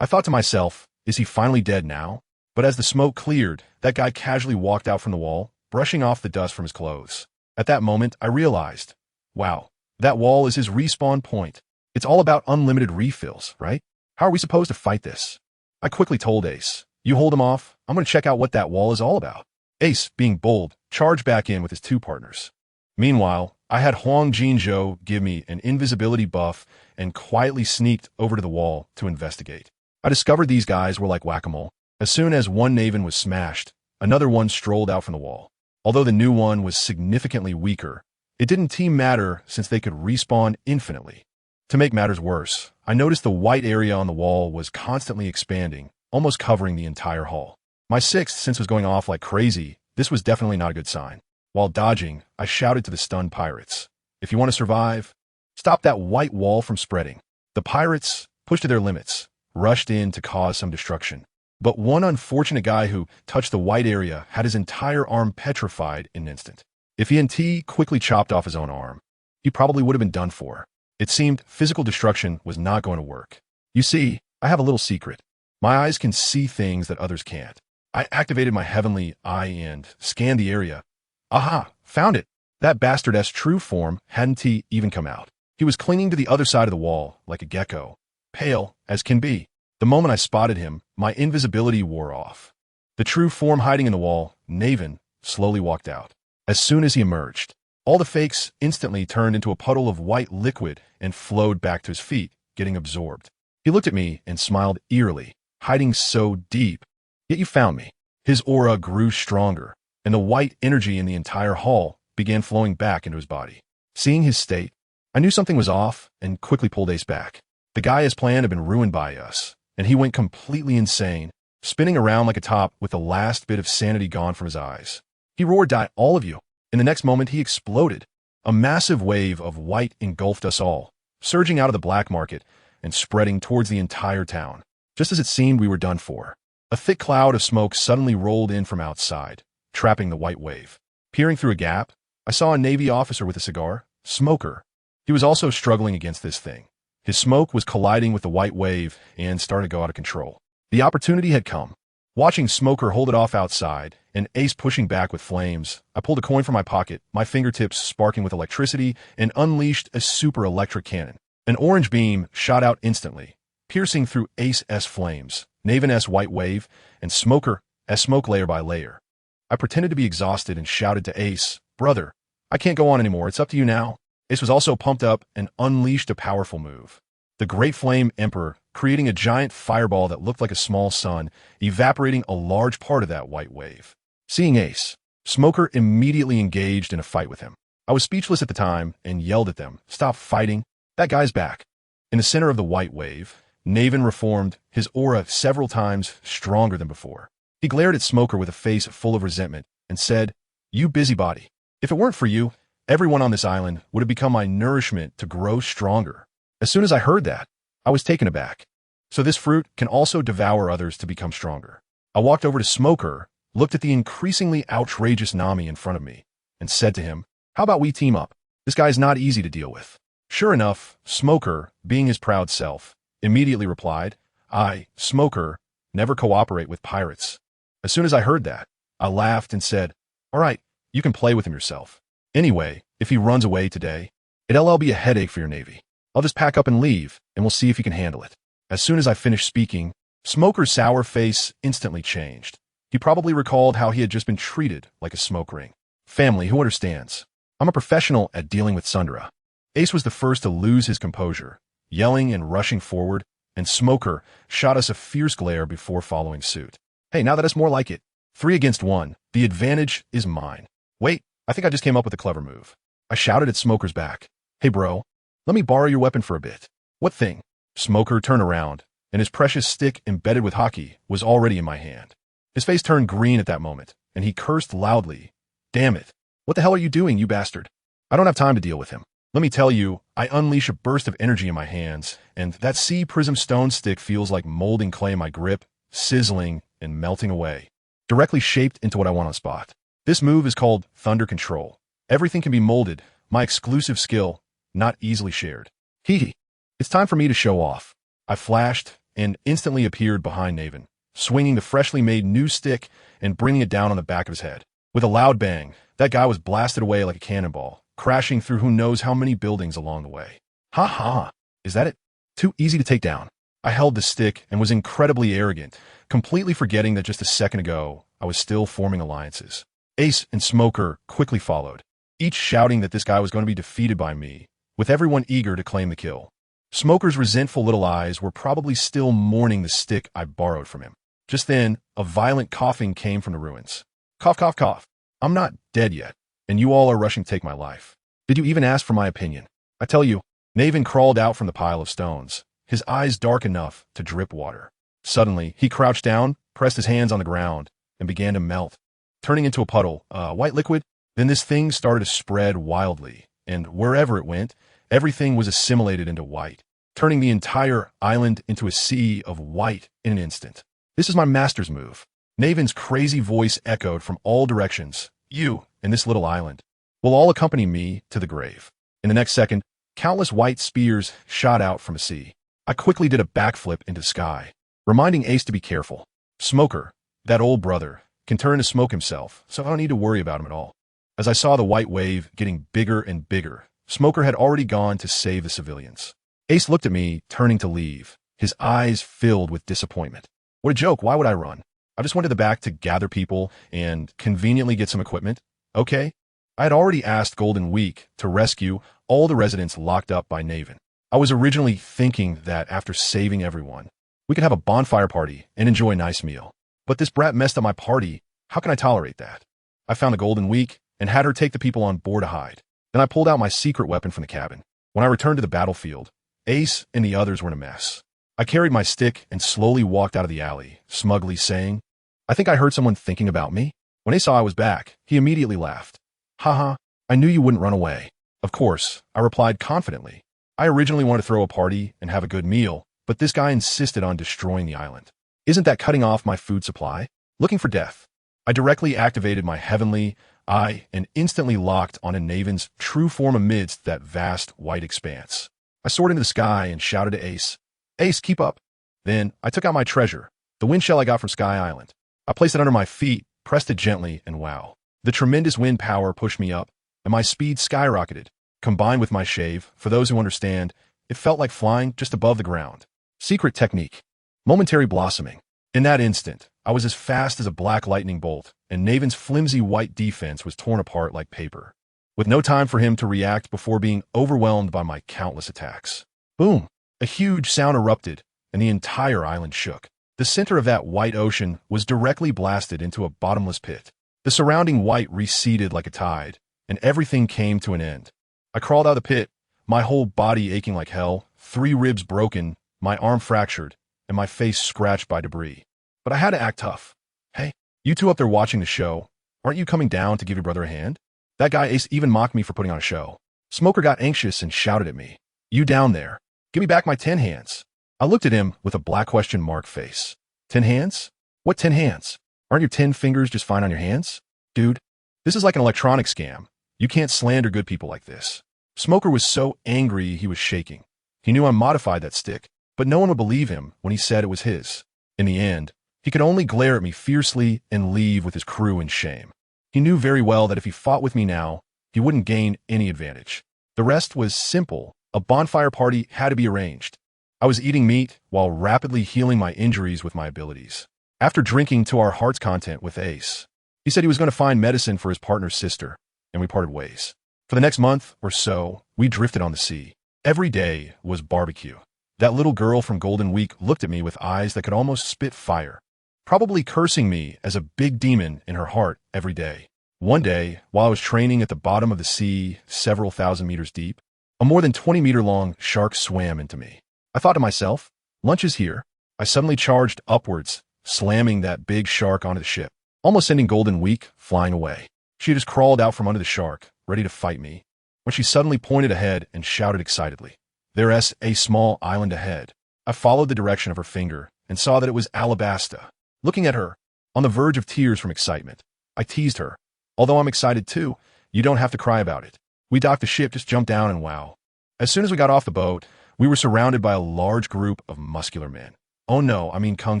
I thought to myself, is he finally dead now? But as the smoke cleared, that guy casually walked out from the wall, brushing off the dust from his clothes. At that moment, I realized, wow, that wall is his respawn point. It's all about unlimited refills, right? How are we supposed to fight this? I quickly told Ace, "You hold him off. I'm going to check out what that wall is all about." Ace, being bold, charged back in with his two partners. Meanwhile, I had Huang Jinzhou give me an invisibility buff and quietly sneaked over to the wall to investigate. I discovered these guys were like whack-a-mole. As soon as one Naven was smashed, another one strolled out from the wall. Although the new one was significantly weaker, it didn't matter since they could respawn infinitely. To make matters worse, I noticed the white area on the wall was constantly expanding, almost covering the entire hall. My sixth sense was going off like crazy. This was definitely not a good sign. While dodging, I shouted to the stunned pirates, "If you want to survive, stop that white wall from spreading." The pirates, pushed to their limits, rushed in to cause some destruction. But one unfortunate guy who touched the white area had his entire arm petrified in an instant. If ENT quickly chopped off his own arm, he probably would have been done for. It seemed physical destruction was not going to work. You see, I have a little secret. My eyes can see things that others can't. I activated my heavenly eye and scanned the area. Aha, found it. That bastard's true form hadn't even come out. He was clinging to the other side of the wall like a gecko, pale as can be. The moment I spotted him, my invisibility wore off. The true form hiding in the wall, Naven, slowly walked out. As soon as he emerged, All the fakes instantly turned into a puddle of white liquid and flowed back to his feet, getting absorbed. He looked at me and smiled eerily, hiding so deep. Yet you found me. His aura grew stronger, and the white energy in the entire hall began flowing back into his body. Seeing his state, I knew something was off and quickly pulled Ace back. The guy as planned had been ruined by us, and he went completely insane, spinning around like a top with the last bit of sanity gone from his eyes. He roared, "Die, all of you!" In the next moment, he exploded. A massive wave of white engulfed us all, surging out of the black market and spreading towards the entire town. Just as it seemed we were done for, a thick cloud of smoke suddenly rolled in from outside, trapping the white wave. Peering through a gap, I saw a Navy officer with a cigar, Smoker. He was also struggling against this thing. His smoke was colliding with the white wave and started to go out of control. The opportunity had come. Watching Smoker hold it off outside and Ace pushing back with flames, I pulled a coin from my pocket, my fingertips sparking with electricity, and unleashed a super electric cannon. An orange beam shot out instantly, piercing through Ace's flames, Naven's white wave, and Smoker's smoke layer by layer. I pretended to be exhausted and shouted to Ace, "Brother, I can't go on anymore. It's up to you now." Ace was also pumped up and unleashed a powerful move. The Great Flame Emperor, creating a giant fireball that looked like a small sun, evaporating a large part of that white wave. Seeing Ace, Smoker immediately engaged in a fight with him. I was speechless at the time and yelled at them, "Stop fighting. That guy's back." In the center of the white wave, Naven reformed, his aura several times stronger than before. He glared at Smoker with a face full of resentment and said, "You busybody. If it weren't for you, everyone on this island would have become my nourishment to grow stronger." As soon as I heard that, I was taken aback. So this fruit can also devour others to become stronger. I walked over to Smoker, looked at the increasingly outrageous Nami in front of me, and said to him, "How about we team up? This guy's not easy to deal with." Sure enough, Smoker, being his proud self, immediately replied, "I, Smoker, never cooperate with pirates." As soon as I heard that, I laughed and said, "All right, you can play with him yourself. Anyway, if he runs away today, it'll be a headache for your Navy. I'll just pack up and leave, and we'll see if you can handle it." As soon as I finished speaking, Smoker's sour face instantly changed. He probably recalled how he had just been treated like a smoke ring. Family, who understands? I'm a professional at dealing with Sundra. Ace was the first to lose his composure, yelling and rushing forward, and Smoker shot us a fierce glare before following suit. "Hey, now that's more like it. 3 against 1. The advantage is mine." "Wait, I think I just came up with a clever move." I shouted at Smoker's back. "Hey bro, let me borrow your weapon for a bit." "What thing?" Smoker turned around, and his precious stick embedded with hockey was already in my hand. His face turned green at that moment, and he cursed loudly. "Damn it. What the hell are you doing, you bastard?" I don't have time to deal with him. Let me tell you, I unleash a burst of energy in my hands, and that sea prism stone stick feels like molding clay in my grip, sizzling and melting away, directly shaped into what I want on spot. This move is called Thunder Control. Everything can be molded, my exclusive skill, not easily shared. Hee hee. It's time for me to show off. I flashed and instantly appeared behind Naven, swinging the freshly made new stick and bringing it down on the back of his head. With a loud bang, that guy was blasted away like a cannonball, crashing through who knows how many buildings along the way. Ha ha. Is that it? Too easy to take down. I held the stick and was incredibly arrogant, completely forgetting that just a second ago, I was still forming alliances. Ace and Smoker quickly followed, each shouting that this guy was going to be defeated by me, with everyone eager to claim the kill. Smoker's resentful little eyes were probably still mourning the stick I borrowed from him. Just then, a violent coughing came from the ruins. Cough, cough, cough. I'm not dead yet, and you all are rushing to take my life. Did you even ask for my opinion? I tell you, Naven crawled out from the pile of stones, his eyes dark enough to drip water. Suddenly, he crouched down, pressed his hands on the ground, and began to melt, turning into a puddle, white liquid. Then this thing started to spread wildly, and wherever it went, everything was assimilated into white, turning the entire island into a sea of white in an instant. This is my master's move. Naven's crazy voice echoed from all directions. You, and this little island, will all accompany me to the grave. In the next second, countless white spears shot out from a sea. I quickly did a backflip into the sky, reminding Ace to be careful. Smoker, that old brother, can turn to smoke himself, so I don't need to worry about him at all. As I saw the white wave getting bigger and bigger, Smoker had already gone to save the civilians. Ace looked at me, turning to leave, his eyes filled with disappointment. What a joke, why would I run? I just went to the back to gather people and conveniently get some equipment. Okay? I had already asked Golden Week to rescue all the residents locked up by Naven. I was originally thinking that after saving everyone, we could have a bonfire party and enjoy a nice meal. But this brat messed up my party. How can I tolerate that? I found the Golden Week and had her take the people on board to hide. Then I pulled out my secret weapon from the cabin. When I returned to the battlefield, Ace and the others were in a mess. I carried my stick and slowly walked out of the alley, smugly saying, "I think I heard someone thinking about me." When Ace saw I was back, he immediately laughed. "Haha, I knew you wouldn't run away." "Of course," I replied confidently. I originally wanted to throw a party and have a good meal, but this guy insisted on destroying the island. Isn't that cutting off my food supply? Looking for death. I directly activated my heavenly eye and instantly locked on a Naven's true form amidst that vast white expanse. I soared into the sky and shouted to Ace, "Ace, keep up." Then I took out my treasure, the wind shell I got from Sky Island. I placed it under my feet, pressed it gently, and wow. The tremendous wind power pushed me up, and my speed skyrocketed. Combined with my shave, for those who understand, it felt like flying just above the ground. Secret technique. Momentary blossoming. In that instant, I was as fast as a black lightning bolt, and Naven's flimsy white defense was torn apart like paper, with no time for him to react before being overwhelmed by my countless attacks. Boom! A huge sound erupted, and the entire island shook. The center of that white ocean was directly blasted into a bottomless pit. The surrounding white receded like a tide, and everything came to an end. I crawled out of the pit, my whole body aching like hell, 3 ribs broken, my arm fractured, and my face scratched by debris. But I had to act tough. "Hey, you two up there watching the show, aren't you coming down to give your brother a hand?" That guy Ace even mocked me for putting on a show. Smoker got anxious and shouted at me, "You down there, give me back my 10 hands." I looked at him with a black question mark face. 10 hands? What 10 hands? Aren't your 10 fingers just fine on your hands? Dude, this is like an electronic scam. You can't slander good people like this. Smoker was so angry he was shaking. He knew I modified that stick, but no one would believe him when he said it was his. In the end, he could only glare at me fiercely and leave with his crew in shame. He knew very well that if he fought with me now, he wouldn't gain any advantage. The rest was simple. A bonfire party had to be arranged. I was eating meat while rapidly healing my injuries with my abilities. After drinking to our heart's content with Ace, he said he was going to find medicine for his partner's sister, and we parted ways. For the next month or so, we drifted on the sea. Every day was barbecue. That little girl from Golden Week looked at me with eyes that could almost spit fire, probably cursing me as a big demon in her heart every day. One day, while I was training at the bottom of the sea, several thousand meters deep, a more than 20-meter-long shark swam into me. I thought to myself, lunch is here. I suddenly charged upwards, slamming that big shark onto the ship, almost sending Golden Week flying away. She just crawled out from under the shark, ready to fight me, when she suddenly pointed ahead and shouted excitedly, "There's a small island ahead." I followed the direction of her finger and saw that it was Alabasta. Looking at her, on the verge of tears from excitement, I teased her, "Although I'm excited too, you don't have to cry about it." We docked the ship, just jumped down, and wow. As soon as we got off the boat, we were surrounded by a large group of muscular men. Oh no, I mean kung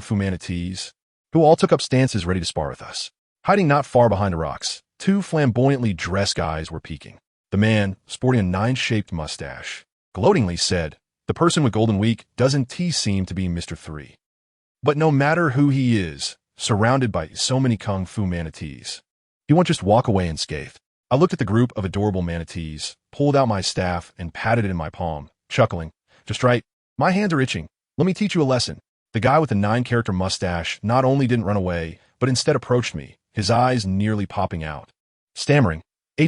fu manatees, who all took up stances ready to spar with us. Hiding not far behind the rocks, 2 flamboyantly dressed guys were peeking. The man, sporting a 9-shaped mustache, gloatingly said, "The person with Golden Week doesn't seem to be Mr. 3. But no matter who he is, surrounded by so many kung fu manatees, he won't just walk away unscathed." I looked at the group of adorable manatees, pulled out my staff, and patted it in my palm, chuckling. "Just right. My hands are itching. Let me teach you a lesson." The guy with the 9-character mustache not only didn't run away, but instead approached me, his eyes nearly popping out. Stammering,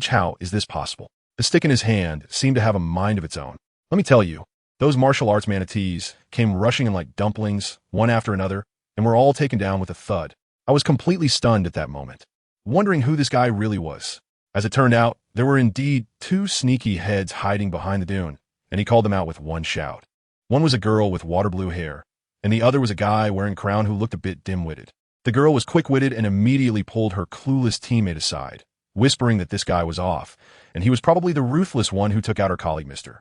"How is this possible?" The stick in his hand seemed to have a mind of its own. Let me tell you, those martial arts manatees came rushing in like dumplings, one after another, and were all taken down with a thud. I was completely stunned at that moment, wondering who this guy really was. As it turned out, there were indeed 2 sneaky heads hiding behind the dune, and he called them out with one shout. One was a girl with water blue hair, and the other was a guy wearing a crown who looked a bit dim-witted. The girl was quick-witted and immediately pulled her clueless teammate aside, whispering that this guy was off, and he was probably the ruthless one who took out her colleague, Mr.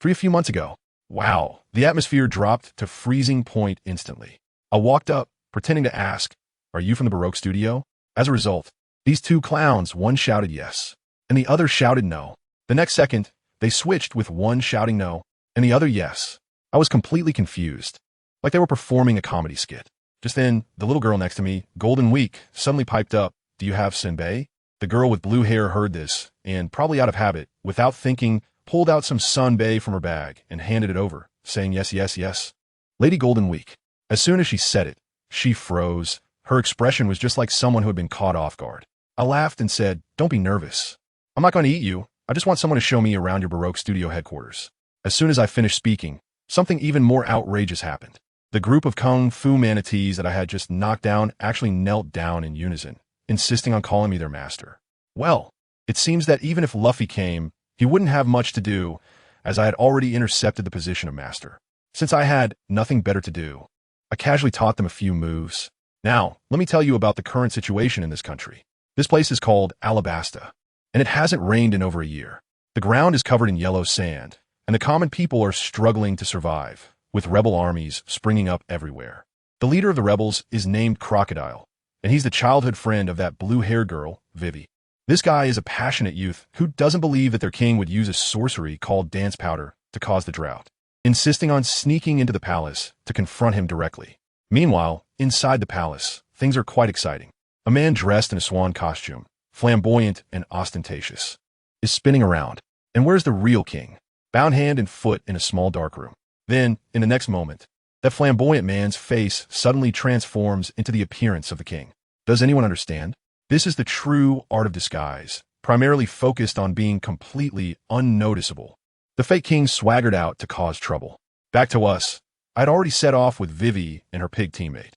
3 a few months ago. Wow, the atmosphere dropped to freezing point instantly. I walked up, pretending to ask, "Are you from the Baroque studio?" As a result, these 2 clowns, one shouted yes, and the other shouted no. The next second, they switched with one shouting no, and the other yes. I was completely confused, like they were performing a comedy skit. Just then, the little girl next to me, Golden Week, suddenly piped up, "Do you have senbei?" The girl with blue hair heard this, and probably out of habit, without thinking, pulled out some sunbae from her bag and handed it over, saying yes, yes, yes. Lady Golden Week. As soon as she said it, she froze. Her expression was just like someone who had been caught off guard. I laughed and said, "Don't be nervous. I'm not going to eat you. I just want someone to show me around your Baroque studio headquarters." As soon as I finished speaking, something even more outrageous happened. The group of kung fu manatees that I had just knocked down actually knelt down in unison, insisting on calling me their master. Well, it seems that even if Luffy came, he wouldn't have much to do, as I had already intercepted the position of master. Since I had nothing better to do, I casually taught them a few moves. Now, let me tell you about the current situation in this country. This place is called Alabasta, and it hasn't rained in over a year. The ground is covered in yellow sand, and the common people are struggling to survive, with rebel armies springing up everywhere. The leader of the rebels is named Crocodile, and he's the childhood friend of that blue-haired girl, Vivi. This guy is a passionate youth who doesn't believe that their king would use a sorcery called dance powder to cause the drought, insisting on sneaking into the palace to confront him directly. Meanwhile, inside the palace, things are quite exciting. A man dressed in a swan costume, flamboyant and ostentatious, is spinning around. And where's the real king? Bound hand and foot in a small dark room. Then, in the next moment, that flamboyant man's face suddenly transforms into the appearance of the king. Does anyone understand? This is the true art of disguise, primarily focused on being completely unnoticeable. The fake king swaggered out to cause trouble. Back to us. I'd already set off with Vivi and her pig teammate.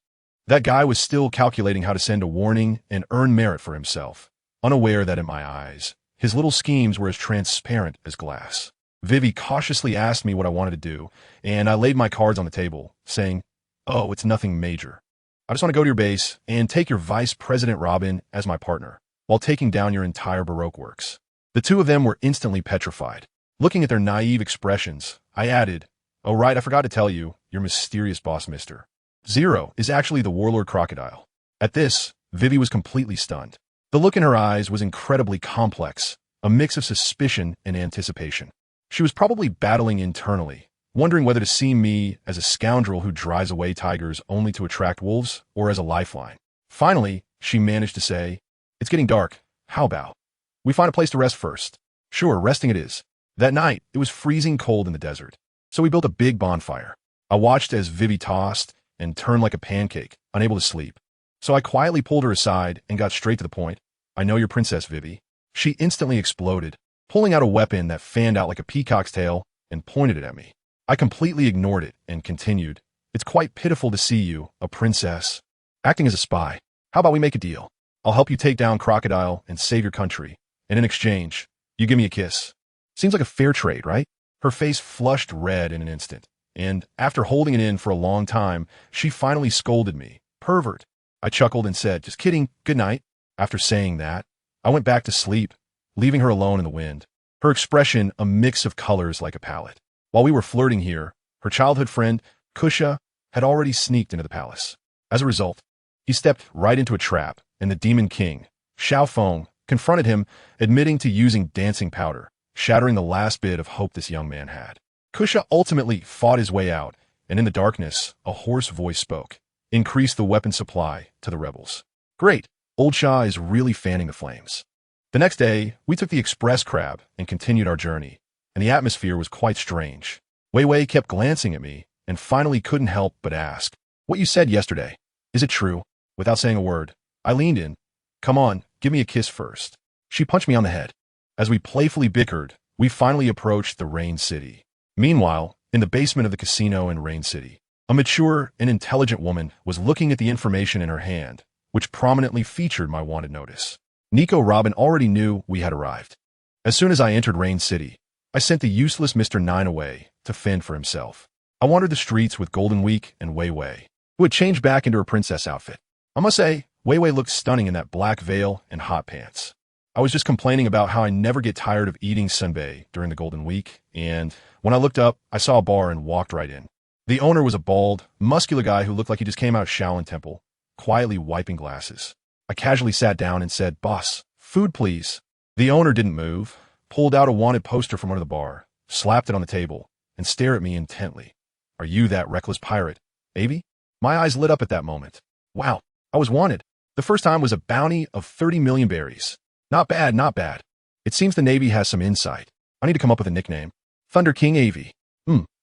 That guy was still calculating how to send a warning and earn merit for himself, unaware that in my eyes, his little schemes were as transparent as glass. Vivi cautiously asked me what I wanted to do, and I laid my cards on the table, saying, "Oh, it's nothing major. I just want to go to your base and take your Vice President Robin as my partner, while taking down your entire Baroque works." The two of them were instantly petrified. Looking at their naive expressions, I added, "Oh right, I forgot to tell you, your mysterious boss, Mr. Zero, is actually the warlord Crocodile." At this, Vivi was completely stunned. The look in her eyes was incredibly complex, a mix of suspicion and anticipation. She was probably battling internally, wondering whether to see me as a scoundrel who drives away tigers only to attract wolves, or as a lifeline. Finally, she managed to say, "It's getting dark. How about we find a place to rest first?" Sure, resting it is. That night, it was freezing cold in the desert, so we built a big bonfire. I watched as Vivi tossed and turned like a pancake, unable to sleep. So I quietly pulled her aside and got straight to the point. "I know your princess, Vivi." She instantly exploded, pulling out a weapon that fanned out like a peacock's tail and pointed it at me. I completely ignored it and continued, "It's quite pitiful to see you, a princess, acting as a spy. How about we make a deal? I'll help you take down Crocodile and save your country, and in exchange, you give me a kiss. Seems like a fair trade, right?" Her face flushed red in an instant, and after holding it in for a long time, she finally scolded me. "Pervert." I chuckled and said, "Just kidding, good night." After saying that, I went back to sleep, leaving her alone in the wind, her expression a mix of colors like a palette. While we were flirting here, her childhood friend, Kusha, had already sneaked into the palace. As a result, he stepped right into a trap, and the Demon King, Xiao Feng, confronted him, admitting to using dancing powder, shattering the last bit of hope this young man had. Kusha ultimately fought his way out, and in the darkness, a hoarse voice spoke, "Increase the weapon supply to the rebels." Great, old Shah is really fanning the flames. The next day, we took the express crab and continued our journey, and the atmosphere was quite strange. Wei Wei kept glancing at me, and finally couldn't help but ask, "What you said yesterday, is it true?" Without saying a word, I leaned in. "Come on, give me a kiss first." She punched me on the head. As we playfully bickered, we finally approached the Rain City. Meanwhile, in the basement of the casino in Rain City, a mature and intelligent woman was looking at the information in her hand, which prominently featured my wanted notice. Nico Robin already knew we had arrived. As soon as I entered Rain City, I sent the useless Mr. Nine away to fend for himself. I wandered the streets with Golden Week and Wei Wei, who had changed back into her princess outfit. I must say, Wei Wei looked stunning in that black veil and hot pants. I was just complaining about how I never get tired of eating sunbae during the Golden Week, and when I looked up, I saw a bar and walked right in. The owner was a bald, muscular guy who looked like he just came out of Shaolin Temple, quietly wiping glasses. I casually sat down and said, "Boss, food please." The owner didn't move, pulled out a wanted poster from under the bar, slapped it on the table, and stared at me intently. "Are you that reckless pirate, Aivi?" My eyes lit up at that moment. Wow, I was wanted. The first time was a bounty of 30 million berries. Not bad, not bad. It seems the Navy has some insight. I need to come up with a nickname. Thunder King Aivi.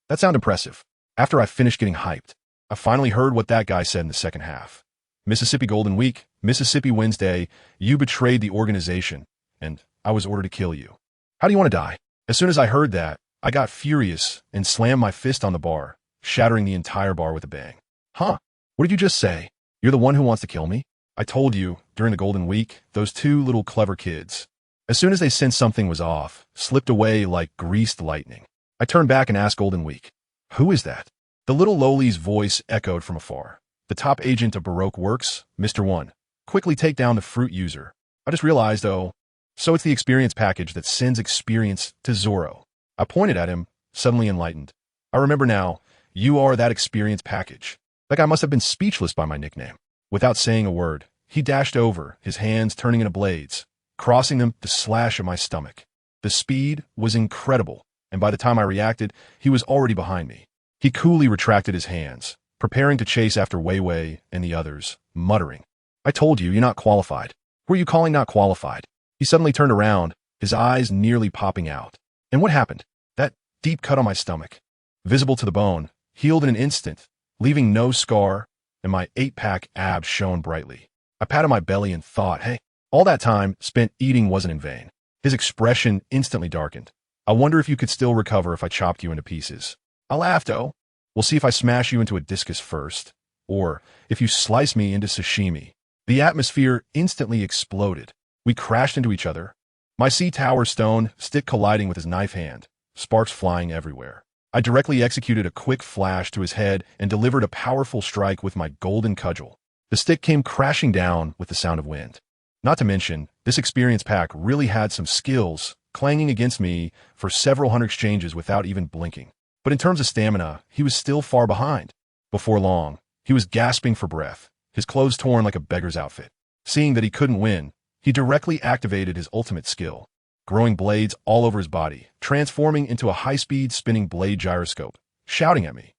That sounds impressive. After I finished getting hyped, I finally heard what that guy said in the second half. Mississippi Golden Week, Mississippi Wednesday, you betrayed the organization, and I was ordered to kill you. How do you want to die? As soon as I heard that, I got furious and slammed my fist on the bar, shattering the entire bar with a bang. Huh? What did you just say? You're the one who wants to kill me? I told you, during the Golden Week, those two little clever kids, as soon as they sensed something was off, slipped away like greased lightning. I turned back and asked Golden Week, who is that? The little lowly's voice echoed from afar. The top agent of Baroque Works, Mr. One. Quickly take down the fruit user. I just realized, oh, so it's the experience package that sends experience to Zorro. I pointed at him, suddenly enlightened. I remember now, you are that experience package. That guy must have been speechless by my nickname. Without saying a word, he dashed over, his hands turning into blades, crossing them to slash at my stomach. The speed was incredible, and by the time I reacted, he was already behind me. He coolly retracted his hands, preparing to chase after Wei Wei and the others, muttering, I told you, you're not qualified. Who are you calling not qualified? He suddenly turned around, his eyes nearly popping out. And what happened? That deep cut on my stomach, visible to the bone, healed in an instant, leaving no scar, and my 8-pack abs shone brightly. I patted my belly and thought, hey, all that time spent eating wasn't in vain. His expression instantly darkened. I wonder if you could still recover if I chopped you into pieces. I laughed, oh. We'll see if I smash you into a discus first, or if you slice me into sashimi. The atmosphere instantly exploded. We crashed into each other. My sea tower stone stick colliding with his knife hand, sparks flying everywhere. I directly executed a quick flash to his head and delivered a powerful strike with my golden cudgel. The stick came crashing down with the sound of wind. Not to mention, this experience pack really had some skills, clanging against me for several hundred exchanges without even blinking. But in terms of stamina, he was still far behind. Before long, he was gasping for breath, his clothes torn like a beggar's outfit. Seeing that he couldn't win, he directly activated his ultimate skill, growing blades all over his body, transforming into a high-speed spinning blade gyroscope, shouting at me.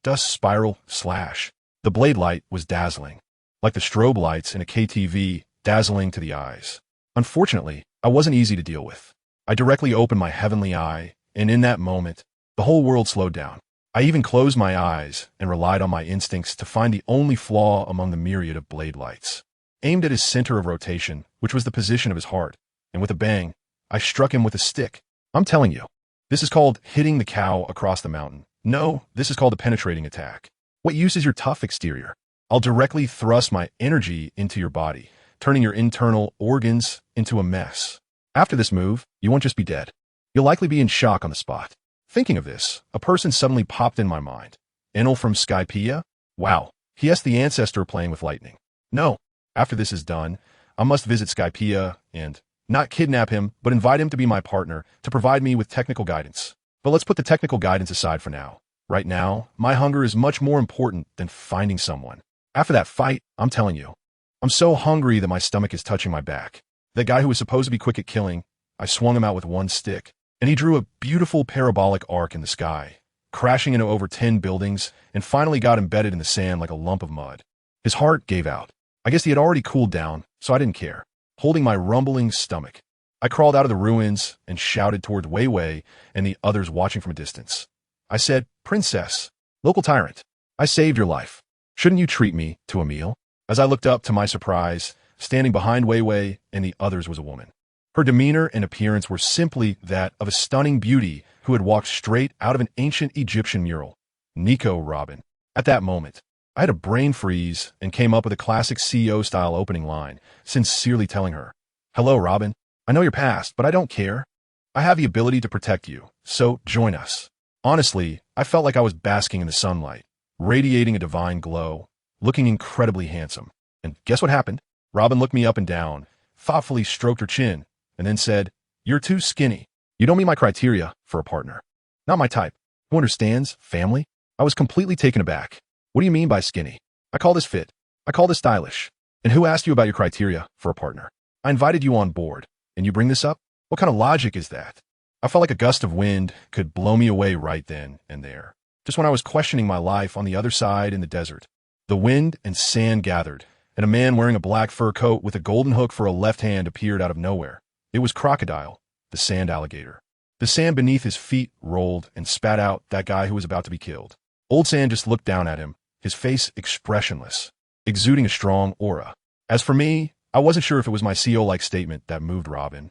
Dust spiral slash. The blade light was dazzling, like the strobe lights in a KTV, dazzling to the eyes. Unfortunately, I wasn't easy to deal with. I directly opened my heavenly eye, and in that moment, the whole world slowed down. I even closed my eyes and relied on my instincts to find the only flaw among the myriad of blade lights. Aimed at his center of rotation, which was the position of his heart, and with a bang, I struck him with a stick. I'm telling you, this is called hitting the cow across the mountain. No, this is called a penetrating attack. What use is your tough exterior? I'll directly thrust my energy into your body, turning your internal organs into a mess. After this move, you won't just be dead. You'll likely be in shock on the spot. Thinking of this, a person suddenly popped in my mind. Enel from Skypiea? Wow, he has the ancestor playing with lightning. No, after this is done, I must visit Skypiea and not kidnap him, but invite him to be my partner to provide me with technical guidance. But let's put the technical guidance aside for now. Right now, my hunger is much more important than finding someone. After that fight, I'm telling you, I'm so hungry that my stomach is touching my back. The guy who was supposed to be quick at killing, I swung him out with one stick, and he drew a beautiful parabolic arc in the sky, crashing into over 10 buildings, and finally got embedded in the sand like a lump of mud. His heart gave out. I guess he had already cooled down, so I didn't care. Holding my rumbling stomach, I crawled out of the ruins and shouted toward Wei Wei and the others watching from a distance. I said, Princess, local tyrant, I saved your life. Shouldn't you treat me to a meal? As I looked up, to my surprise, standing behind Wei Wei and the others was a woman. Her demeanor and appearance were simply that of a stunning beauty who had walked straight out of an ancient Egyptian mural. Nico Robin. At that moment, I had a brain freeze and came up with a classic CEO-style opening line, sincerely telling her, Hello, Robin. I know your past, but I don't care. I have the ability to protect you, so join us. Honestly, I felt like I was basking in the sunlight, radiating a divine glow, looking incredibly handsome. And guess what happened? Robin looked me up and down, thoughtfully stroked her chin, and then said, You're too skinny. You don't meet my criteria for a partner. Not my type. Who understands? Family? I was completely taken aback. What do you mean by skinny? I call this fit. I call this stylish. And who asked you about your criteria for a partner? I invited you on board, and you bring this up? What kind of logic is that? I felt like a gust of wind could blow me away right then and there, just when I was questioning my life on the other side in the desert. The wind and sand gathered, and a man wearing a black fur coat with a golden hook for a left hand appeared out of nowhere. It was Crocodile, the sand alligator. The sand beneath his feet rolled and spat out that guy who was about to be killed. Old Sand just looked down at him, his face expressionless, exuding a strong aura. As for me, I wasn't sure if it was my CEO-like statement that moved Robin,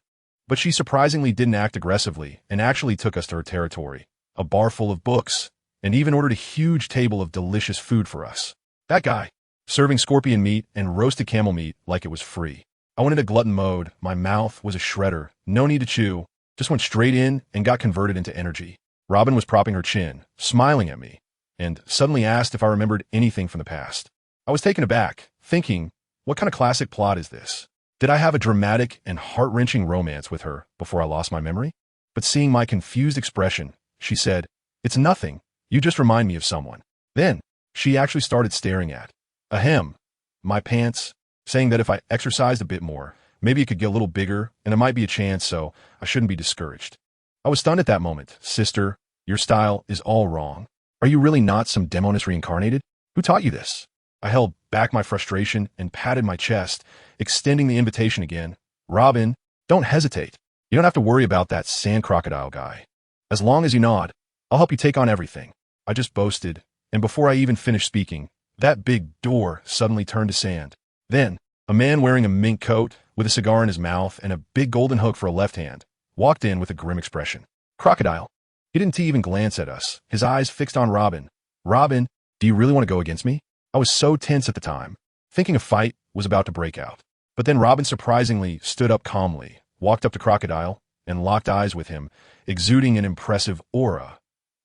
but she surprisingly didn't act aggressively and actually took us to her territory, a bar full of books, and even ordered a huge table of delicious food for us. That guy, serving scorpion meat and roasted camel meat like it was free. I went into glutton mode, my mouth was a shredder, no need to chew, just went straight in and got converted into energy. Robin was propping her chin, smiling at me, and suddenly asked if I remembered anything from the past. I was taken aback, thinking, what kind of classic plot is this? Did I have a dramatic and heart-wrenching romance with her before I lost my memory? But seeing my confused expression, she said, "It's nothing. You just remind me of someone." Then, she actually started staring at, my pants, saying that if I exercised a bit more, maybe it could get a little bigger and it might be a chance, so I shouldn't be discouraged. I was stunned at that moment. Sister, your style is all wrong. Are you really not some demoness reincarnated? Who taught you this? I held back my frustration and patted my chest, extending the invitation again. Robin, don't hesitate. You don't have to worry about that sand crocodile guy. As long as you nod, I'll help you take on everything. I just boasted, and before I even finished speaking, that big door suddenly turned to sand. Then, a man wearing a mink coat, with a cigar in his mouth and a big golden hook for a left hand, walked in with a grim expression. Crocodile. He didn't even glance at us, his eyes fixed on Robin. Robin, do you really want to go against me? I was so tense at the time, thinking a fight was about to break out. But then Robin surprisingly stood up calmly, walked up to Crocodile, and locked eyes with him, exuding an impressive aura.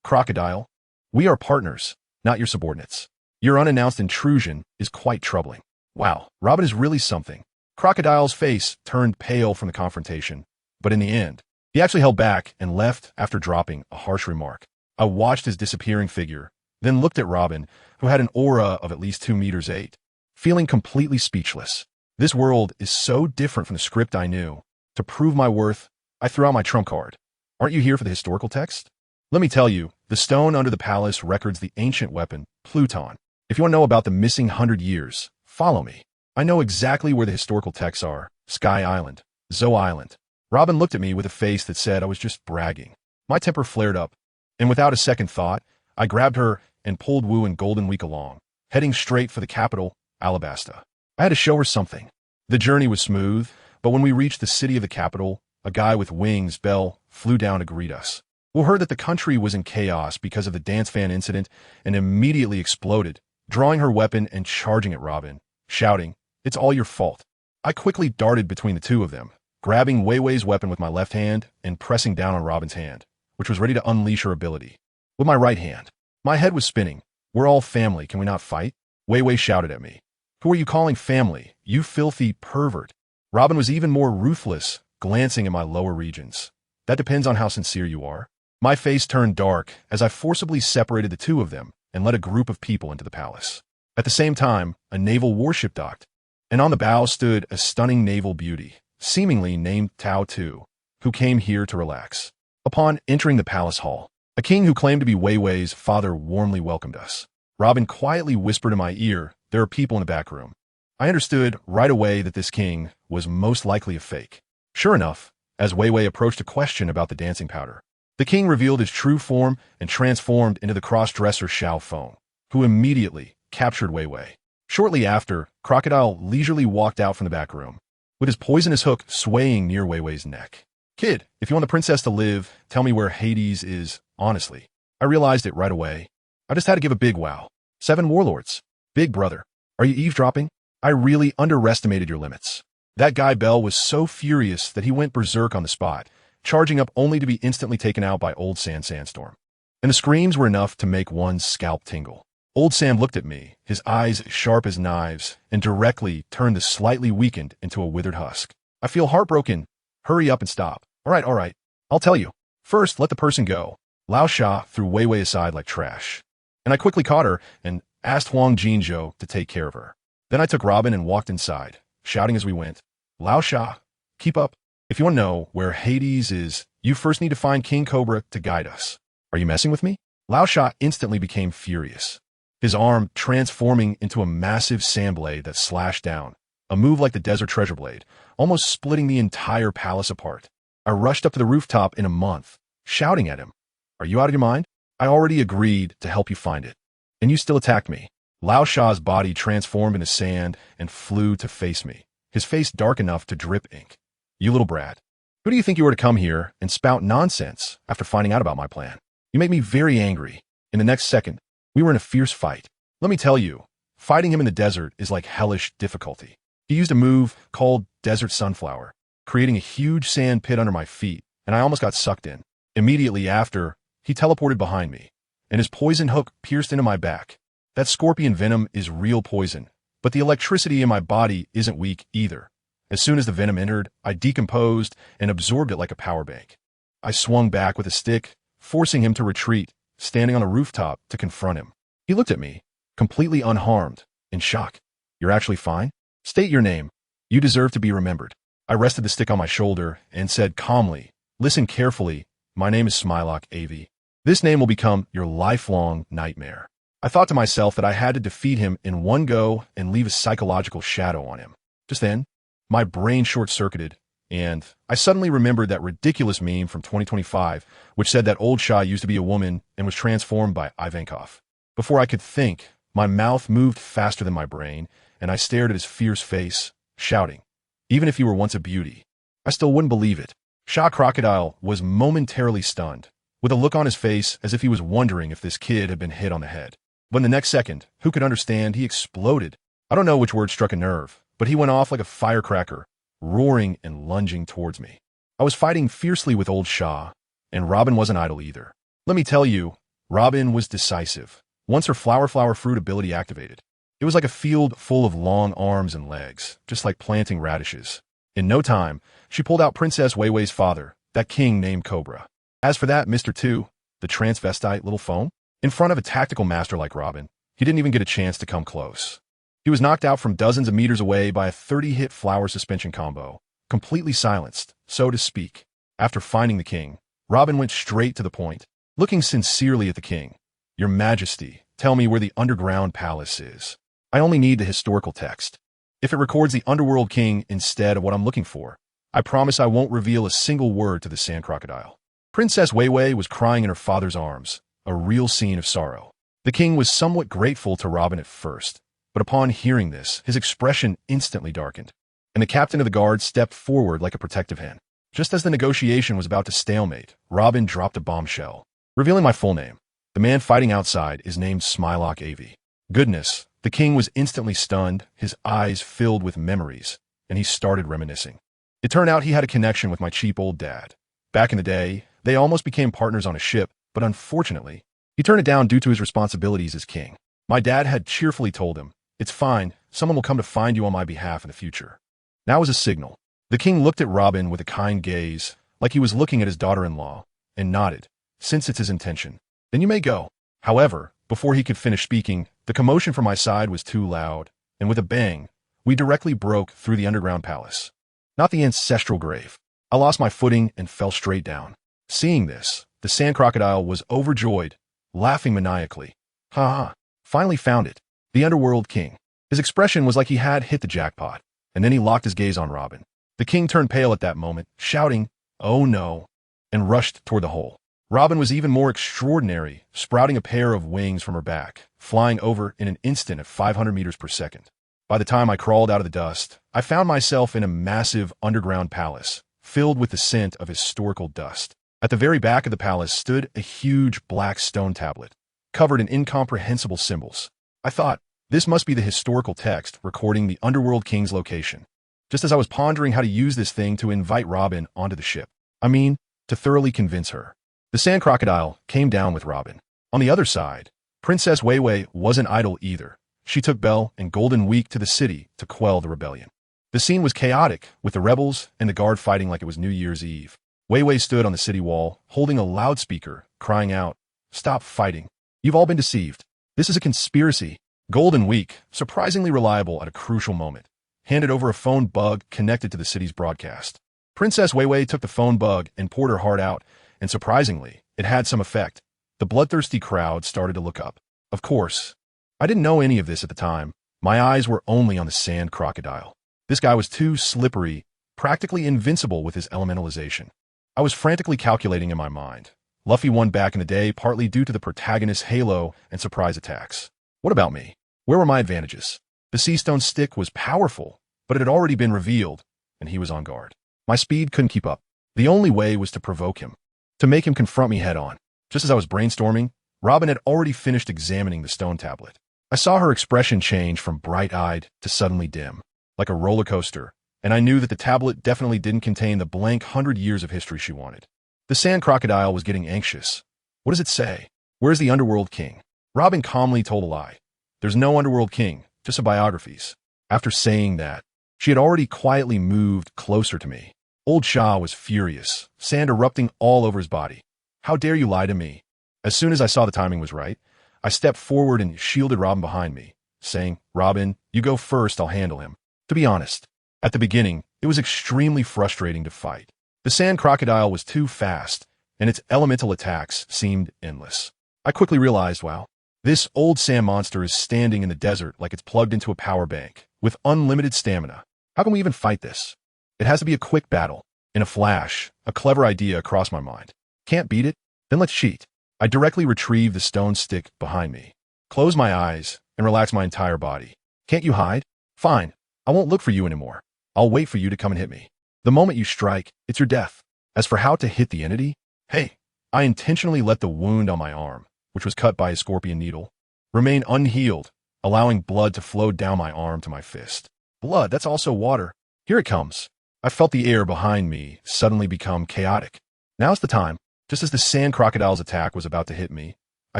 Crocodile, we are partners, not your subordinates. Your unannounced intrusion is quite troubling. Wow, Robin is really something. Crocodile's face turned pale from the confrontation, but in the end, he actually held back and left after dropping a harsh remark. I watched his disappearing figure, then looked at Robin, who had an aura of at least 2 meters 8, feeling completely speechless. This world is so different from the script I knew. To prove my worth, I threw out my trump card. Aren't you here for the historical text? Let me tell you, the stone under the palace records the ancient weapon, Pluton. If you want to know about the missing 100 years, follow me. I know exactly where the historical texts are. Sky Island, Zoe Island. Robin looked at me with a face that said I was just bragging. My temper flared up, and without a second thought, I grabbed her and pulled Wu and Golden Week along, heading straight for the capital, Alabasta. I had to show her something. The journey was smooth, but when we reached the city of the capital, a guy with wings, Bell, flew down to greet us. We heard that the country was in chaos because of the dance fan incident and immediately exploded, drawing her weapon and charging at Robin, shouting, "It's all your fault." I quickly darted between the two of them, grabbing Wei Wei's weapon with my left hand and pressing down on Robin's hand, which was ready to unleash her ability. With my right hand, my head was spinning. "We're all family, can we not fight?" Wei Wei shouted at me. "Who are you calling family, you filthy pervert?" Robin was even more ruthless, glancing at my lower regions. "That depends on how sincere you are." My face turned dark as I forcibly separated the two of them and led a group of people into the palace. At the same time, a naval warship docked, and on the bow stood a stunning naval beauty, seemingly named Tao Tu, who came here to relax. Upon entering the palace hall, a king who claimed to be Wei Wei's father warmly welcomed us. Robin quietly whispered in my ear, "There are people in the back room." I understood right away that this king was most likely a fake. Sure enough, as Wei Wei approached a question about the dancing powder, the king revealed his true form and transformed into the cross-dresser Xiao Feng, who immediately captured Wei Wei. Shortly after, Crocodile leisurely walked out from the back room, with his poisonous hook swaying near Wei Wei's neck. "Kid, if you want the princess to live, tell me where Hades is." Honestly, I realized it right away. I just had to give a big wow. 7 warlords. Big brother, are you eavesdropping? I really underestimated your limits. That guy Bell was so furious that he went berserk on the spot, charging up only to be instantly taken out by Old Sandstorm. And the screams were enough to make one's scalp tingle. Old Sam looked at me, his eyes sharp as knives, and directly turned the slightly weakened into a withered husk. "I feel heartbroken. Hurry up and stop." All right. I'll tell you. First, let the person go." Lao Sha threw Wei Wei aside like trash, and I quickly caught her and asked Huang Jinzhou to take care of her. Then I took Robin and walked inside, shouting as we went, "Lao Sha, keep up. If you want to know where Hades is, you first need to find King Cobra to guide us." "Are you messing with me?" Lao Sha instantly became furious. his arm transforming into a massive sand blade that slashed down, a move like the desert treasure blade, almost splitting the entire palace apart. I rushed up to the rooftop in a month, shouting at him, "Are you out of your mind? I already agreed to help you find it, and you still attacked me." Lao Sha's body transformed into sand and flew to face me, his face dark enough to drip ink. "You little brat. Who do you think you were to come here and spout nonsense after finding out about my plan? You make me very angry." In the next second, we were in a fierce fight. Let me tell you, fighting him in the desert is like hellish difficulty. He used a move called Desert Sunflower, creating a huge sand pit under my feet, and I almost got sucked in. Immediately after, he teleported behind me, and his poison hook pierced into my back. That scorpion venom is real poison, but the electricity in my body isn't weak either. As soon as the venom entered, I decomposed and absorbed it like a power bank. I swung back with a stick, forcing him to retreat, standing on a rooftop to confront him. He looked at me, completely unharmed, in shock. "You're actually fine? State your name. You deserve to be remembered." I rested the stick on my shoulder and said calmly, "Listen carefully. My name is Aivi. This name will become your lifelong nightmare." I thought to myself that I had to defeat him in one go and leave a psychological shadow on him. Just then, my brain short-circuited, and I suddenly remembered that ridiculous meme from 2025, which said that old Shah used to be a woman and was transformed by Ivankov. Before I could think, my mouth moved faster than my brain, and I stared at his fierce face, shouting, "Even if you were once a beauty, I still wouldn't believe it." Shah Crocodile was momentarily stunned, with a look on his face as if he was wondering if this kid had been hit on the head. But in the next second, who could understand, he exploded. I don't know which word struck a nerve, but he went off like a firecracker, roaring and lunging towards me. I was fighting fiercely with old Shah, and Robin wasn't idle either. Let me tell you, Robin was decisive. Once her flower fruit ability activated, it was like a field full of long arms and legs, just like planting radishes. In no time, she pulled out Princess Weiwei's father, that king named Cobra. As for that Mr. 2, the transvestite little foam, in front of a tactical master like Robin, he didn't even get a chance to come close. He was knocked out from dozens of meters away by a 30-hit flower suspension combo, completely silenced, so to speak. After finding the king, Robin went straight to the point, looking sincerely at the king. "Your Majesty, tell me where the underground palace is. I only need the historical text. If it records the underworld king instead of what I'm looking for, I promise I won't reveal a single word to the sand crocodile." Princess Weiwei was crying in her father's arms, a real scene of sorrow. The king was somewhat grateful to Robin at first, but upon hearing this, his expression instantly darkened, and the captain of the guard stepped forward like a protective hen. Just as the negotiation was about to stalemate, Robin dropped a bombshell, revealing my full name. The man fighting outside is named Aivi. Goodness, the king was instantly stunned, his eyes filled with memories, and he started reminiscing. It turned out he had a connection with my cheap old dad. Back in the day, they almost became partners on a ship, but unfortunately, he turned it down due to his responsibilities as king. My dad had cheerfully told him, "It's fine, someone will come to find you on my behalf in the future." That was a signal. The king looked at Robin with a kind gaze, like he was looking at his daughter-in-law, and nodded, "Since it's his intention, then you may go." However, before he could finish speaking, the commotion from my side was too loud, and with a bang, we directly broke through the underground palace. Not the ancestral grave. I lost my footing and fell straight down. Seeing this, the sand crocodile was overjoyed, laughing maniacally. "Ha ha, finally found it. The underworld king." His expression was like he had hit the jackpot, and then he locked his gaze on Robin. The king turned pale at that moment, shouting, "Oh no," and rushed toward the hole. Robin was even more extraordinary, sprouting a pair of wings from her back, flying over in an instant at 500 meters per second. By the time I crawled out of the dust, I found myself in a massive underground palace, filled with the scent of historical dust. At the very back of the palace stood a huge black stone tablet, covered in incomprehensible symbols. I thought, this must be the historical text recording the underworld king's location. Just as I was pondering how to use this thing to invite Robin onto the ship. To thoroughly convince her. The sand crocodile came down with Robin. On the other side, Princess Weiwei wasn't idle either. She took Belle and Golden Week to the city to quell the rebellion. The scene was chaotic, with the rebels and the guard fighting like it was New Year's Eve. Weiwei stood on the city wall, holding a loudspeaker, crying out, "Stop fighting. You've all been deceived. This is a conspiracy." Golden Week, surprisingly reliable at a crucial moment, handed over a phone bug connected to the city's broadcast. Princess Weiwei took the phone bug and poured her heart out, and surprisingly, it had some effect. The bloodthirsty crowd started to look up. Of course, I didn't know any of this at the time. My eyes were only on the sand crocodile. This guy was too slippery, practically invincible with his elementalization. I was frantically calculating in my mind. Luffy won back in the day partly due to the protagonist's halo and surprise attacks. What about me? Where were my advantages? The sea stone stick was powerful, but it had already been revealed, and he was on guard. My speed couldn't keep up. The only way was to provoke him, to make him confront me head on. Just as I was brainstorming, Robin had already finished examining the stone tablet. I saw her expression change from bright-eyed to suddenly dim, like a roller coaster, and I knew that the tablet definitely didn't contain the blank 100 years of history she wanted. The sand crocodile was getting anxious. What does it say? Where's the underworld king? Robin calmly told a lie. There's no underworld king, just some biographies. After saying that, she had already quietly moved closer to me. Old Shah was furious, sand erupting all over his body. How dare you lie to me? As soon as I saw the timing was right, I stepped forward and shielded Robin behind me, saying, Robin, you go first, I'll handle him. To be honest, at the beginning, it was extremely frustrating to fight. The sand crocodile was too fast, and its elemental attacks seemed endless. I quickly realized, wow, this old sand monster is standing in the desert like it's plugged into a power bank, with unlimited stamina. How can we even fight this? It has to be a quick battle. In a flash, a clever idea crossed my mind. Can't beat it? Then let's cheat. I directly retrieved the stone stick behind me, closed my eyes, and relaxed my entire body. Can't you hide? Fine. I won't look for you anymore. I'll wait for you to come and hit me. The moment you strike, it's your death. As for how to hit the entity, hey, I intentionally let the wound on my arm, which was cut by a scorpion needle, remain unhealed, allowing blood to flow down my arm to my fist. Blood, that's also water. Here it comes. I felt the air behind me suddenly become chaotic. Now's the time. Just as the sand crocodile's attack was about to hit me, I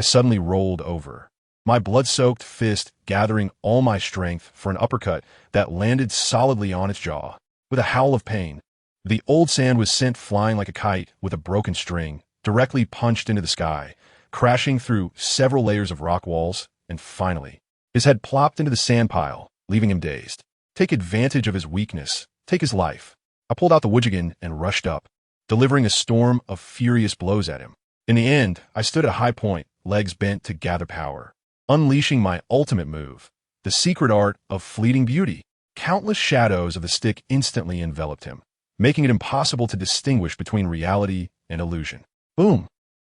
suddenly rolled over, my blood-soaked fist gathering all my strength for an uppercut that landed solidly on its jaw. With a howl of pain, the old sand was sent flying like a kite with a broken string, directly punched into the sky, crashing through several layers of rock walls, and finally, his head plopped into the sand pile, leaving him dazed. Take advantage of his weakness. Take his life. I pulled out the Wujigan and rushed up, delivering a storm of furious blows at him. In the end, I stood at a high point, legs bent to gather power, unleashing my ultimate move, the secret art of fleeting beauty. Countless shadows of the stick instantly enveloped him, making it impossible to distinguish between reality and illusion. Boom!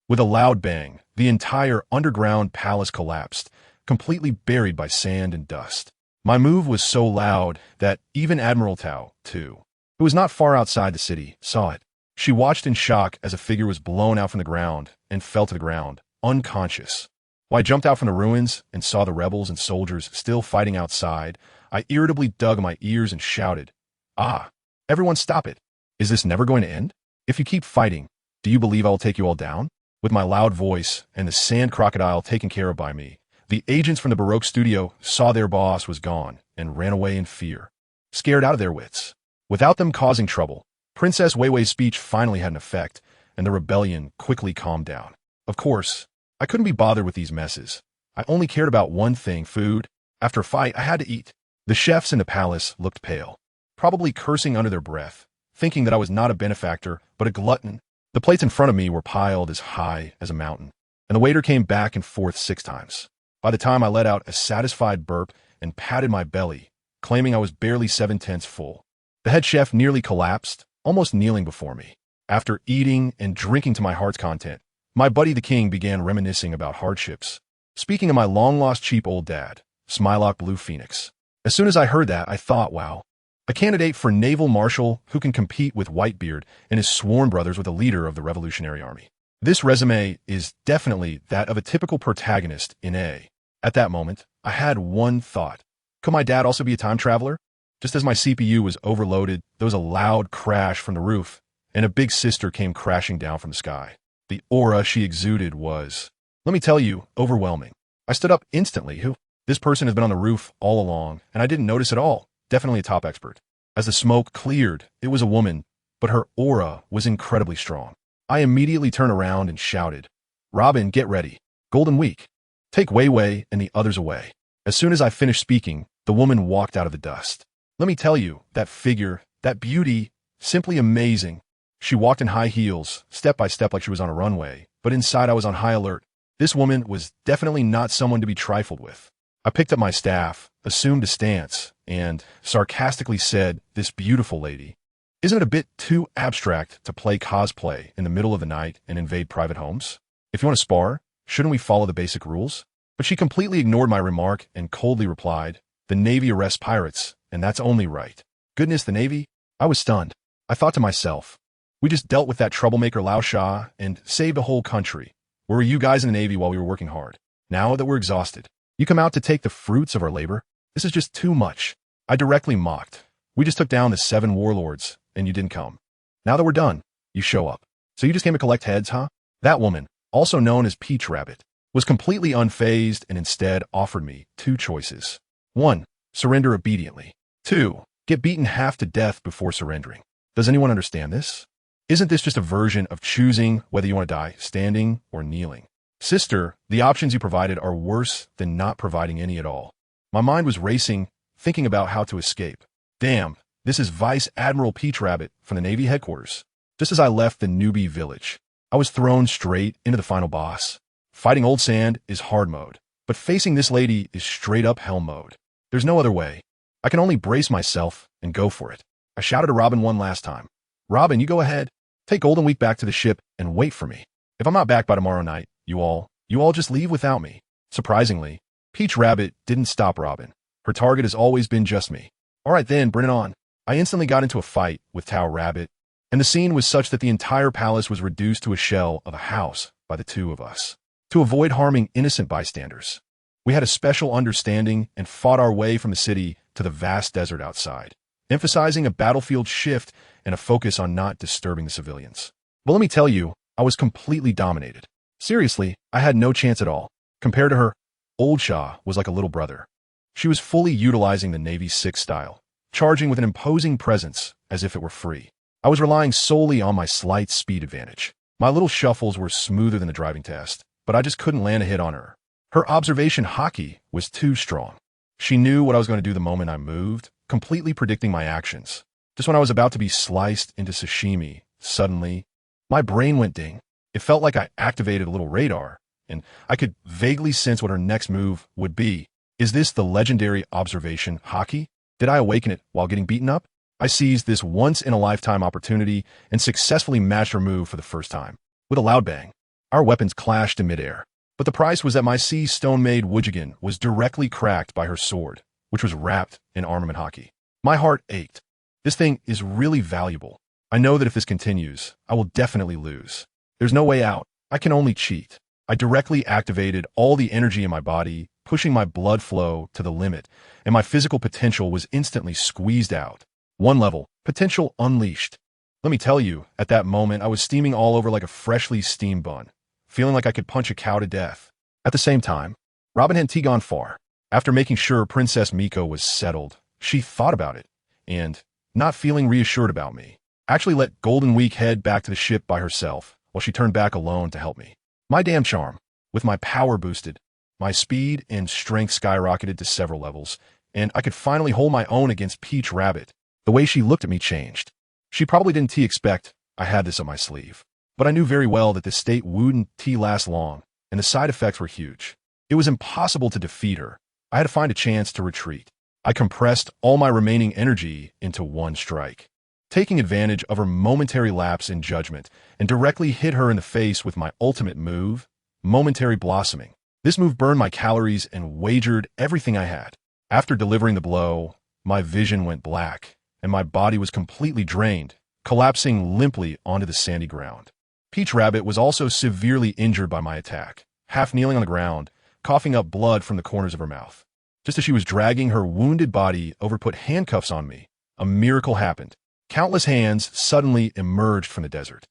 With a loud bang, the entire underground palace collapsed, completely buried by sand and dust. My move was so loud that even Admiral Tao, too, who was not far outside the city, saw it. She watched in shock as a figure was blown out from the ground and fell to the ground, unconscious. While I jumped out from the ruins and saw the rebels and soldiers still fighting outside, I irritably dug my ears and shouted, Ah! Everyone stop it! Is this never going to end? If you keep fighting, do you believe I'll take you all down? With my loud voice and the sand crocodile taken care of by me, the agents from the Baroque studio saw their boss was gone and ran away in fear, scared out of their wits. Without them causing trouble, Princess Weiwei's speech finally had an effect, and the rebellion quickly calmed down. Of course, I couldn't be bothered with these messes. I only cared about one thing, food. After a fight, I had to eat. The chefs in the palace looked pale, probably cursing under their breath, thinking that I was not a benefactor, but a glutton. The plates in front of me were piled as high as a mountain, and the waiter came back and forth 6 times. By the time I let out a satisfied burp and patted my belly, claiming I was barely 7/10 full, the head chef nearly collapsed, almost kneeling before me. After eating and drinking to my heart's content, my buddy the king began reminiscing about hardships, speaking of my long-lost cheap old dad, Smilock Blue Phoenix. As soon as I heard that, I thought, wow, a candidate for naval marshal who can compete with Whitebeard and his sworn brothers with the leader of the Revolutionary Army. This resume is definitely that of a typical protagonist in A. At that moment, I had one thought. Could my dad also be a time traveler? Just as my CPU was overloaded, there was a loud crash from the roof, and a big sister came crashing down from the sky. The aura she exuded was, let me tell you, overwhelming. I stood up instantly. This person has been on the roof all along, and I didn't notice at all. Definitely a top expert. As the smoke cleared, it was a woman, but her aura was incredibly strong. I immediately turned around and shouted, Robin, get ready. Golden Week. Take Weiwei and the others away. As soon as I finished speaking, the woman walked out of the dust. Let me tell you, that figure, that beauty, simply amazing. She walked in high heels, step by step like she was on a runway, but inside I was on high alert. This woman was definitely not someone to be trifled with. I picked up my staff, assumed a stance, and sarcastically said, "This beautiful lady. Isn't it a bit too abstract to play cosplay in the middle of the night and invade private homes? If you want to spar, shouldn't we follow the basic rules?" But she completely ignored my remark and coldly replied, "The Navy arrests pirates, and that's only right." Goodness, the Navy? I was stunned. I thought to myself, we just dealt with that troublemaker Lao Shah and saved a whole country. Where were you guys in the Navy while we were working hard? Now that we're exhausted, you come out to take the fruits of our labor? This is just too much. I directly mocked. We just took down the 7 warlords, and you didn't come. Now that we're done, you show up. So you just came to collect heads, huh? That woman, also known as Peach Rabbit, was completely unfazed and instead offered me 2 choices. 1. Surrender obediently. 2. Get beaten half to death before surrendering. Does anyone understand this? Isn't this just a version of choosing whether you want to die standing or kneeling? Sister, the options you provided are worse than not providing any at all. My mind was racing, thinking about how to escape. Damn, this is Vice Admiral Peach Rabbit from the Navy headquarters. Just as I left the newbie village, I was thrown straight into the final boss. Fighting Old Sand is hard mode, but facing this lady is straight up hell mode. There's no other way. I can only brace myself and go for it. I shouted to Robin one last time. "Robin, you go ahead. Take Golden Week back to the ship and wait for me. If I'm not back by tomorrow night, you all just leave without me." Surprisingly, Peach Rabbit didn't stop Robin. Her target has always been just me. All right then, bring it on. I instantly got into a fight with Tao Rabbit, and the scene was such that the entire palace was reduced to a shell of a house by the 2 of us. To avoid harming innocent bystanders, we had a special understanding and fought our way from the city to the vast desert outside, emphasizing a battlefield shift and a focus on not disturbing the civilians. But let me tell you, I was completely dominated. Seriously, I had no chance at all. Compared to her, Old Shah was like a little brother. She was fully utilizing the Navy's 6 style, charging with an imposing presence as if it were free. I was relying solely on my slight speed advantage. My little shuffles were smoother than the driving test, but I just couldn't land a hit on her. Her observation hockey was too strong. She knew what I was going to do the moment I moved, completely predicting my actions. Just when I was about to be sliced into sashimi, suddenly, my brain went ding. It felt like I activated a little radar, and I could vaguely sense what her next move would be. Is this the legendary observation hockey? Did I awaken it while getting beaten up? I seized this once-in-a-lifetime opportunity and successfully matched her move for the first time. With a loud bang, our weapons clashed in midair. But the price was that my sea stone-made Wujigan was directly cracked by her sword, which was wrapped in armament hockey. My heart ached. This thing is really valuable. I know that if this continues, I will definitely lose. There's no way out. I can only cheat. I directly activated all the energy in my body, pushing my blood flow to the limit, and my physical potential was instantly squeezed out. 1 level, potential unleashed. Let me tell you, at that moment, I was steaming all over like a freshly steamed bun, feeling like I could punch a cow to death. At the same time, Robin hadn't gone far. After making sure Princess Miko was settled, she thought about it, and, not feeling reassured about me, actually let Golden Week head back to the ship by herself, while she turned back alone to help me. My damn charm, with my power boosted, my speed and strength skyrocketed to several levels, and I could finally hold my own against Peach Rabbit. The way she looked at me changed. She probably didn't expect I had this up my sleeve. But I knew very well that this state wouldn't last long, and the side effects were huge. It was impossible to defeat her. I had to find a chance to retreat. I compressed all my remaining energy into one strike, taking advantage of her momentary lapse in judgment, and directly hit her in the face with my ultimate move, Momentary Blossoming. This move burned my calories and wagered everything I had. After delivering the blow, my vision went black, and my body was completely drained, collapsing limply onto the sandy ground. Peach Rabbit was also severely injured by my attack, half kneeling on the ground, coughing up blood from the corners of her mouth. Just as she was dragging her wounded body over to put handcuffs on me, a miracle happened. Countless hands suddenly emerged from the desert,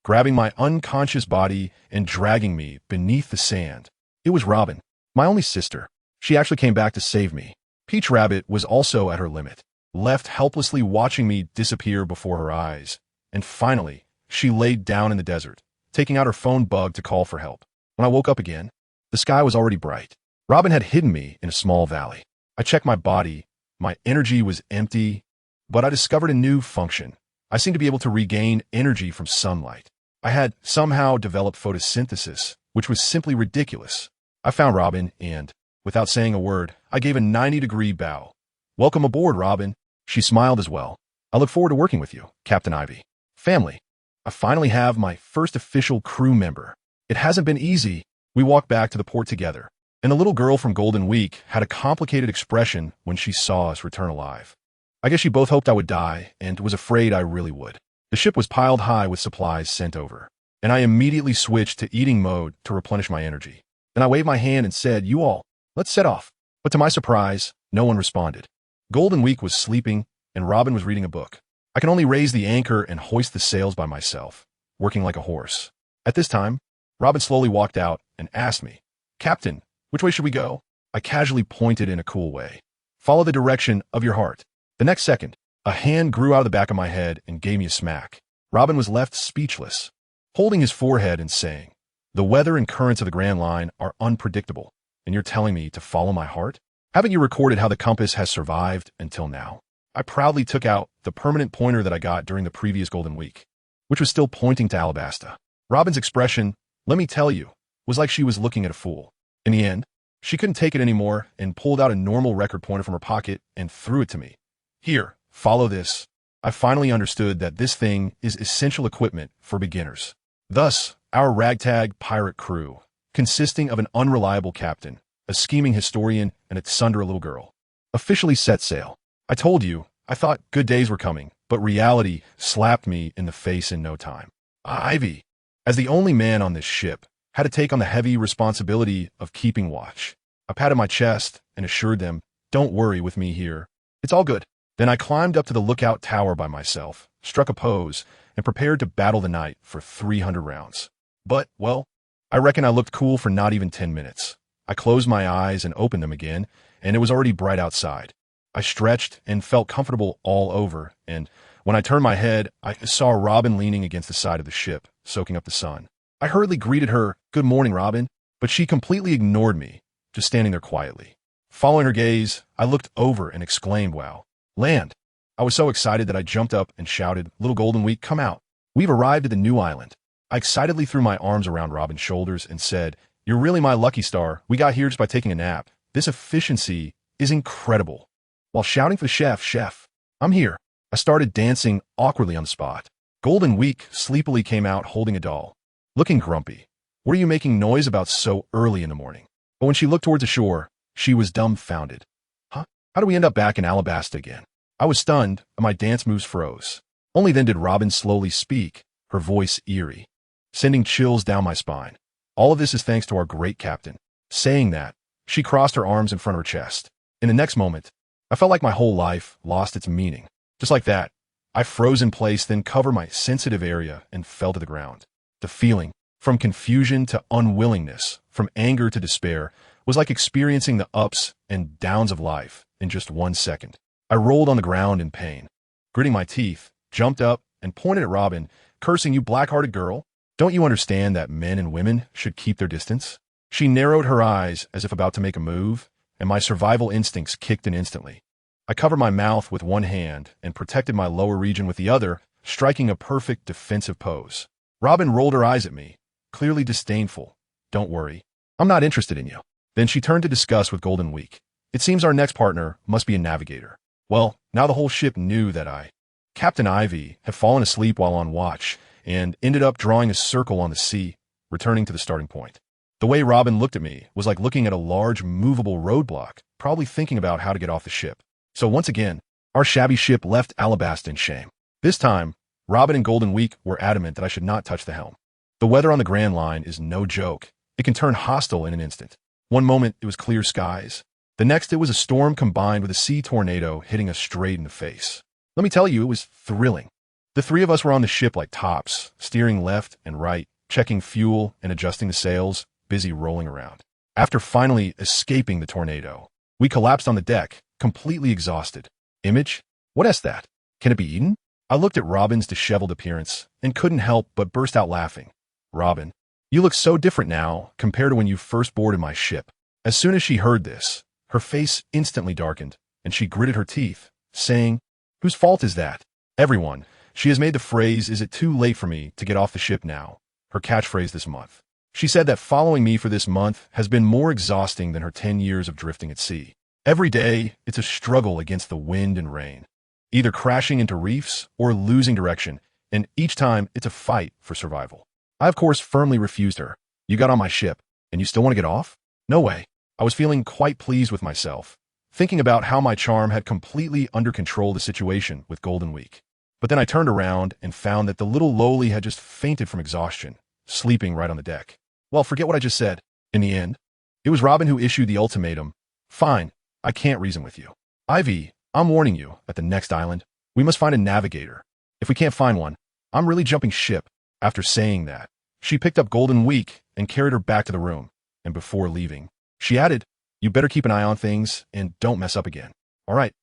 grabbing my unconscious body and dragging me beneath the sand. It was Robin, my only sister. She actually came back to save me. Peach Rabbit was also at her limit, left helplessly watching me disappear before her eyes. And finally, she laid down in the desert, taking out her phone bug to call for help. When I woke up again, the sky was already bright. Robin had hidden me in a small valley. I checked my body. My energy was empty, but I discovered a new function. I seemed to be able to regain energy from sunlight. I had somehow developed photosynthesis, which was simply ridiculous. I found Robin and, Without saying a word, I gave a 90-degree bow. Welcome aboard, Robin. She smiled as well. I look forward to working with you, Captain Aivi. Family. I finally have my first official crew member. It hasn't been easy. We walked back to the port together, and the little girl from Golden Week had a complicated expression when she saw us return alive. I guess she both hoped I would die and was afraid I really would. The ship was piled high with supplies sent over, and I immediately switched to eating mode to replenish my energy. Then I waved my hand and said, "You all, let's set off." But to my surprise, no one responded. Golden Week was sleeping, and Robin was reading a book. I can only raise the anchor and hoist the sails by myself, working like a horse. At this time, Robin slowly walked out and asked me, "Captain, which way should we go?" I casually pointed in a cool way. "Follow the direction of your heart." The next second, a hand grew out of the back of my head and gave me a smack. Robin was left speechless, holding his forehead and saying, "The weather and currents of the Grand Line are unpredictable, and you're telling me to follow my heart? Haven't you recorded how the compass has survived until now?" I proudly took out the permanent pointer that I got during the previous Golden Week, which was still pointing to Alabasta. Robin's expression, let me tell you, was like she was looking at a fool. In the end, she couldn't take it anymore and pulled out a normal record pointer from her pocket and threw it to me. "Here, follow this." I finally understood that this thing is essential equipment for beginners. Thus, our ragtag pirate crew, consisting of an unreliable captain, a scheming historian, and a tsundere little girl, officially set sail. I told you, I thought good days were coming, but reality slapped me in the face in no time. Aivi, as the only man on this ship, had to take on the heavy responsibility of keeping watch. I patted my chest and assured them, "Don't worry with me here. It's all good." Then I climbed up to the lookout tower by myself, struck a pose, and prepared to battle the night for 300 rounds. But, well, I reckon I looked cool for not even 10 minutes. I closed my eyes and opened them again, and it was already bright outside. I stretched and felt comfortable all over, and when I turned my head, I saw Robin leaning against the side of the ship, soaking up the sun. I hurriedly greeted her, "Good morning, Robin," but she completely ignored me, just standing there quietly. Following her gaze, I looked over and exclaimed, "Wow, land." I was so excited that I jumped up and shouted, "Little Golden Week, come out. We've arrived at the new island." I excitedly threw my arms around Robin's shoulders and said, "You're really my lucky star. We got here just by taking a nap. This efficiency is incredible." While shouting for the chef, "I'm here." I started dancing awkwardly on the spot. Golden Week sleepily came out holding a doll, looking grumpy. "What are you making noise about so early in the morning?" But when she looked towards the shore, she was dumbfounded. "Huh? How do we end up back in Alabasta again?" I was stunned, and my dance moves froze. Only then did Robin slowly speak, her voice eerie, sending chills down my spine. "All of this is thanks to our great captain." Saying that, she crossed her arms in front of her chest. In the next moment, I felt like my whole life lost its meaning. Just like that, I froze in place, then covered my sensitive area and fell to the ground. The feeling, from confusion to unwillingness, from anger to despair, was like experiencing the ups and downs of life in just 1 second. I rolled on the ground in pain, gritting my teeth, jumped up, and pointed at Robin, cursing, "You black-hearted girl. Don't you understand that men and women should keep their distance?" She narrowed her eyes as if about to make a move, and my survival instincts kicked in instantly. I covered my mouth with one hand and protected my lower region with the other, striking a perfect defensive pose. Robin rolled her eyes at me, clearly disdainful. "Don't worry. I'm not interested in you." Then she turned to discuss with Golden Week. "It seems our next partner must be a navigator." Well, now the whole ship knew that Captain Aivi, had fallen asleep while on watch and ended up drawing a circle on the sea, returning to the starting point. The way Robin looked at me was like looking at a large movable roadblock, probably thinking about how to get off the ship. So once again, our shabby ship left Alabasta in shame. This time, Robin and Golden Week were adamant that I should not touch the helm. The weather on the Grand Line is no joke. It can turn hostile in an instant. One moment it was clear skies. The next it was a storm combined with a sea tornado hitting us straight in the face. Let me tell you, it was thrilling. The three of us were on the ship like tops, steering left and right, checking fuel and adjusting the sails, busy rolling around. After finally escaping the tornado, we collapsed on the deck, completely exhausted. Image? What is that? Can it be eaten? I looked at Robin's disheveled appearance and couldn't help but burst out laughing. "Robin, you look so different now compared to when you first boarded my ship." As soon as she heard this, her face instantly darkened, and she gritted her teeth, saying, "Whose fault is that?" "Everyone. She has made the phrase, 'Is it too late for me to get off the ship now?' her catchphrase this month. She said that following me for this month has been more exhausting than her 10 years of drifting at sea. Every day, it's a struggle against the wind and rain, either crashing into reefs or losing direction, and each time it's a fight for survival. I, of course, firmly refused her. You got on my ship, and you still want to get off? No way. I was feeling quite pleased with myself, thinking about how my charm had completely under control the situation with Golden Week. But then I turned around and found that the little lowly had just fainted from exhaustion, sleeping right on the deck. Well, forget what I just said. In the end, it was Robin who issued the ultimatum. Fine, I can't reason with you. Aivi, I'm warning you, at the next island, we must find a navigator. If we can't find one, I'm really jumping ship. After saying that, she picked up Golden Week and carried her back to the room, and before leaving, she added, you better keep an eye on things and don't mess up again. All right,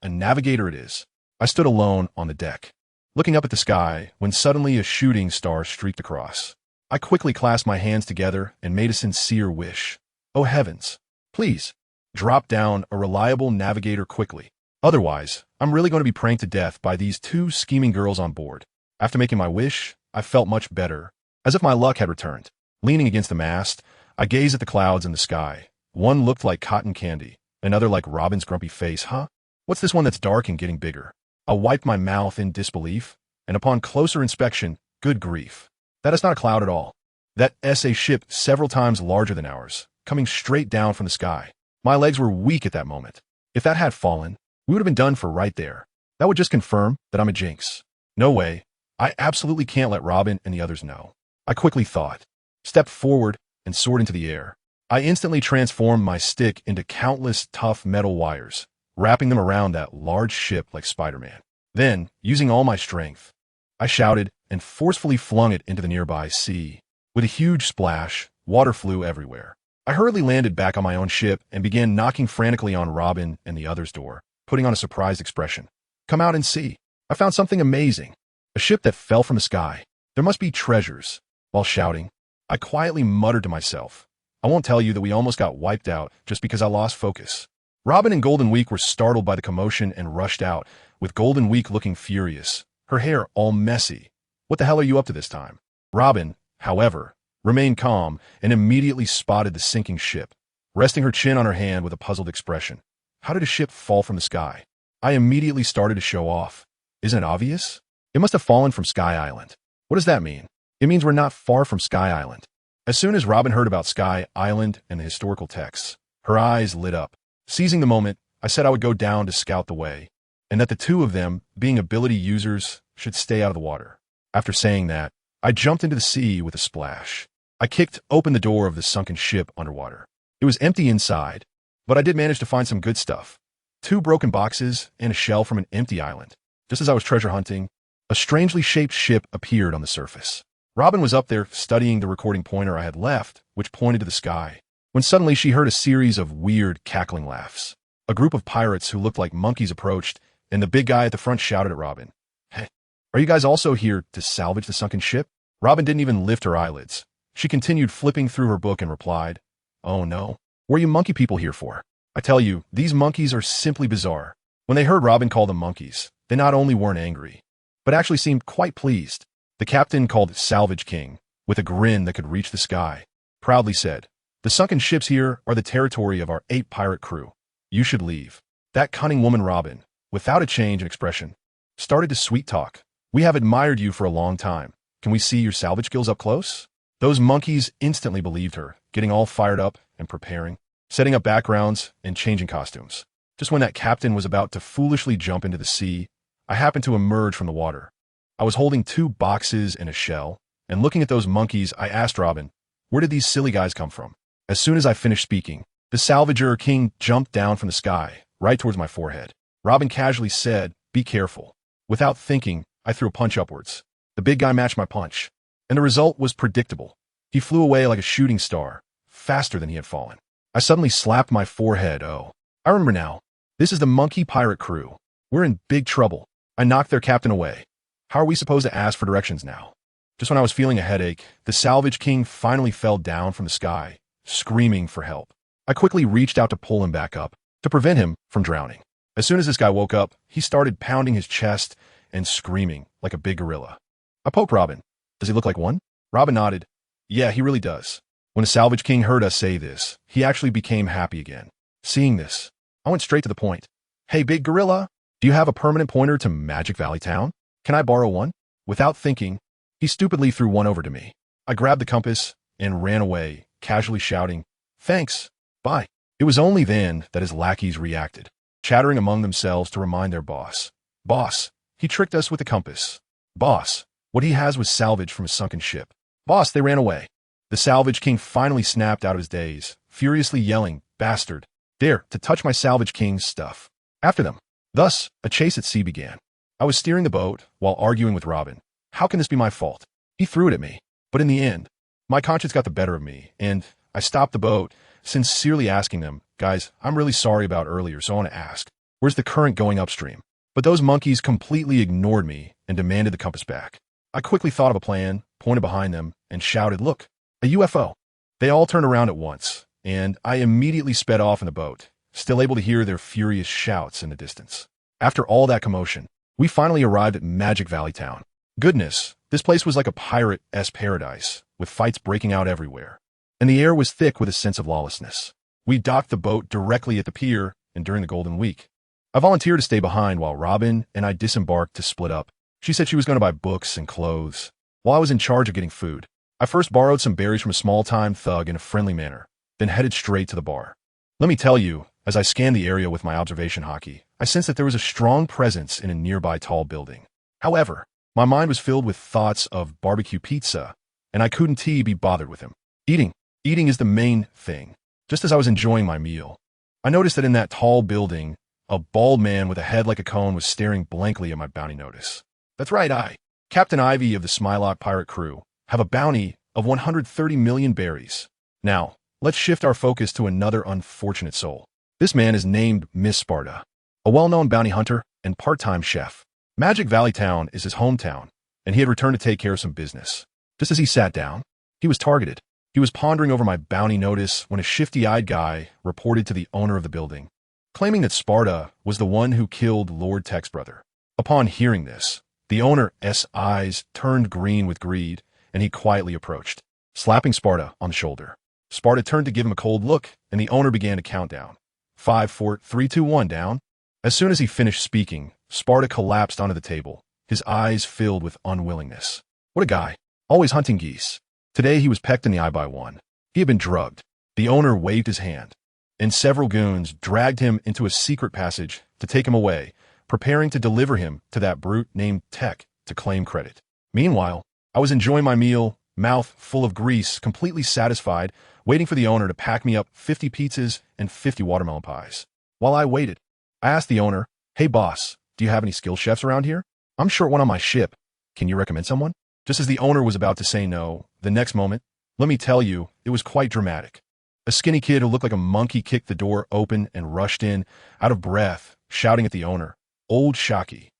a navigator it is. I stood alone on the deck, looking up at the sky when suddenly a shooting star streaked across. I quickly clasped my hands together and made a sincere wish. Oh heavens, please, drop down a reliable navigator quickly. Otherwise, I'm really going to be pranked to death by these two scheming girls on board. After making my wish, I felt much better, as if my luck had returned. Leaning against the mast, I gazed at the clouds in the sky. One looked like cotton candy, another like Robin's grumpy face. Huh? What's this one that's dark and getting bigger? I wiped my mouth in disbelief, and upon closer inspection, good grief. That is not a cloud at all. That is a ship several times larger than ours, coming straight down from the sky. My legs were weak at that moment. If that had fallen, we would have been done for right there. That would just confirm that I'm a jinx. No way. I absolutely can't let Robin and the others know. I quickly thought, stepped forward, and soared into the air. I instantly transformed my stick into countless tough metal wires, wrapping them around that large ship like Spider-Man. Then, using all my strength, I shouted and forcefully flung it into the nearby sea. With a huge splash, water flew everywhere. I hurriedly landed back on my own ship and began knocking frantically on Robin and the others' door, putting on a surprised expression. Come out and see. I found something amazing. A ship that fell from the sky. There must be treasures. While shouting, I quietly muttered to myself, I won't tell you that we almost got wiped out just because I lost focus. Robin and Golden Week were startled by the commotion and rushed out, with Golden Week looking furious, her hair all messy. What the hell are you up to this time? Robin, however, remained calm and immediately spotted the sinking ship, resting her chin on her hand with a puzzled expression. How did a ship fall from the sky? I immediately started to show off. Isn't it obvious? It must have fallen from Sky Island. What does that mean? It means we're not far from Sky Island. As soon as Robin heard about Sky Island and the historical texts, her eyes lit up. Seizing the moment, I said I would go down to scout the way, and that the two of them, being ability users, should stay out of the water. After saying that, I jumped into the sea with a splash. I kicked open the door of the sunken ship underwater. It was empty inside, but I did manage to find some good stuff. 2 broken boxes and a shell from an empty island. Just as I was treasure hunting, a strangely shaped ship appeared on the surface. Robin was up there studying the recording pointer I had left, which pointed to the sky, when suddenly she heard a series of weird, cackling laughs. A group of pirates who looked like monkeys approached, and the big guy at the front shouted at Robin, Hey, are you guys also here to salvage the sunken ship? Robin didn't even lift her eyelids. She continued flipping through her book and replied, Oh no, what are you monkey people here for? I tell you, these monkeys are simply bizarre. When they heard Robin call them monkeys, they not only weren't angry, but actually seemed quite pleased. The captain, called Salvage King, with a grin that could reach the sky, proudly said, The sunken ships here are the territory of our 8 pirate crew. You should leave. That cunning woman Robin, without a change in expression, started to sweet talk. We have admired you for a long time. Can we see your salvage skills up close? Those monkeys instantly believed her, getting all fired up and preparing, setting up backgrounds and changing costumes. Just when that captain was about to foolishly jump into the sea, I happened to emerge from the water. I was holding 2 boxes and a shell, and looking at those monkeys, I asked Robin, where did these silly guys come from? As soon as I finished speaking, the Salvager King jumped down from the sky, right towards my forehead. Robin casually said, Be careful. Without thinking, I threw a punch upwards. The big guy matched my punch, and the result was predictable. He flew away like a shooting star, faster than he had fallen. I suddenly slapped my forehead. Oh, I remember now. This is the monkey pirate crew. We're in big trouble. I knocked their captain away. How are we supposed to ask for directions now? Just when I was feeling a headache, the Salvage King finally fell down from the sky, screaming for help. I quickly reached out to pull him back up, to prevent him from drowning. As soon as this guy woke up, he started pounding his chest and screaming like a big gorilla. I poked Robin. Does he look like one? Robin nodded. Yeah, he really does. When the Salvage King heard us say this, he actually became happy again. Seeing this, I went straight to the point. Hey, big gorilla, do you have a permanent pointer to Magic Valley Town? Can I borrow one? Without thinking, he stupidly threw one over to me. I grabbed the compass and ran away, casually shouting, "Thanks, bye." It was only then that his lackeys reacted, chattering among themselves to remind their boss. Boss, he tricked us with the compass. Boss, what he has was salvage from a sunken ship. Boss, they ran away. The Salvage King finally snapped out of his daze, furiously yelling, "Bastard, dare to touch my Salvage King's stuff." After them. Thus, a chase at sea began. I was steering the boat while arguing with Robin. How can this be my fault? He threw it at me. But in the end, my conscience got the better of me, and I stopped the boat, sincerely asking them, "Guys, I'm really sorry about earlier, so I want to ask, where's the current going upstream?" But those monkeys completely ignored me and demanded the compass back. I quickly thought of a plan, pointed behind them, and shouted, "Look, a UFO." They all turned around at once, and I immediately sped off in the boat, still able to hear their furious shouts in the distance. After all that commotion, we finally arrived at Magic Valley Town. Goodness, this place was like a pirate-esque paradise, with fights breaking out everywhere. And the air was thick with a sense of lawlessness. We docked the boat directly at the pier, and during the Golden Week, I volunteered to stay behind while Robin and I disembarked to split up. She said she was going to buy books and clothes, while I was in charge of getting food. I first borrowed some berries from a small-time thug in a friendly manner, then headed straight to the bar. Let me tell you, as I scanned the area with my observation hockey, I sensed that there was a strong presence in a nearby tall building. However, my mind was filled with thoughts of barbecue pizza, and I couldn't be bothered with him. Eating is the main thing. Just as I was enjoying my meal, I noticed that in that tall building, a bald man with a head like a cone was staring blankly at my bounty notice. That's right, Captain Aivi of the Smilock pirate crew, have a bounty of 130 million berries. Now, let's shift our focus to another unfortunate soul. This man is named Miss Sparta, a well-known bounty hunter and part-time chef. Magic Valley Town is his hometown, and he had returned to take care of some business. Just as he sat down, he was targeted. He was pondering over my bounty notice when a shifty-eyed guy reported to the owner of the building, claiming that Sparta was the one who killed Lord Tech's brother. Upon hearing this, the owner's eyes turned green with greed, and he quietly approached, slapping Sparta on the shoulder. Sparta turned to give him a cold look, and the owner began to count down. 5, 4, 3, 2, 1, down. As soon as he finished speaking, Sparta collapsed onto the table, his eyes filled with unwillingness. What a guy, always hunting geese. Today he was pecked in the eye by one. He had been drugged. The owner waved his hand, and several goons dragged him into a secret passage to take him away, preparing to deliver him to that brute named Tech to claim credit. Meanwhile, I was enjoying my meal, mouth full of grease, completely satisfied, waiting for the owner to pack me up 50 pizzas and 50 watermelon pies. While I waited, I asked the owner, "Hey boss, do you have any skilled chefs around here? I'm short one on my ship. Can you recommend someone?" Just as the owner was about to say no, the next moment, let me tell you, it was quite dramatic. A skinny kid who looked like a monkey kicked the door open and rushed in, out of breath, shouting at the owner, Old Shati,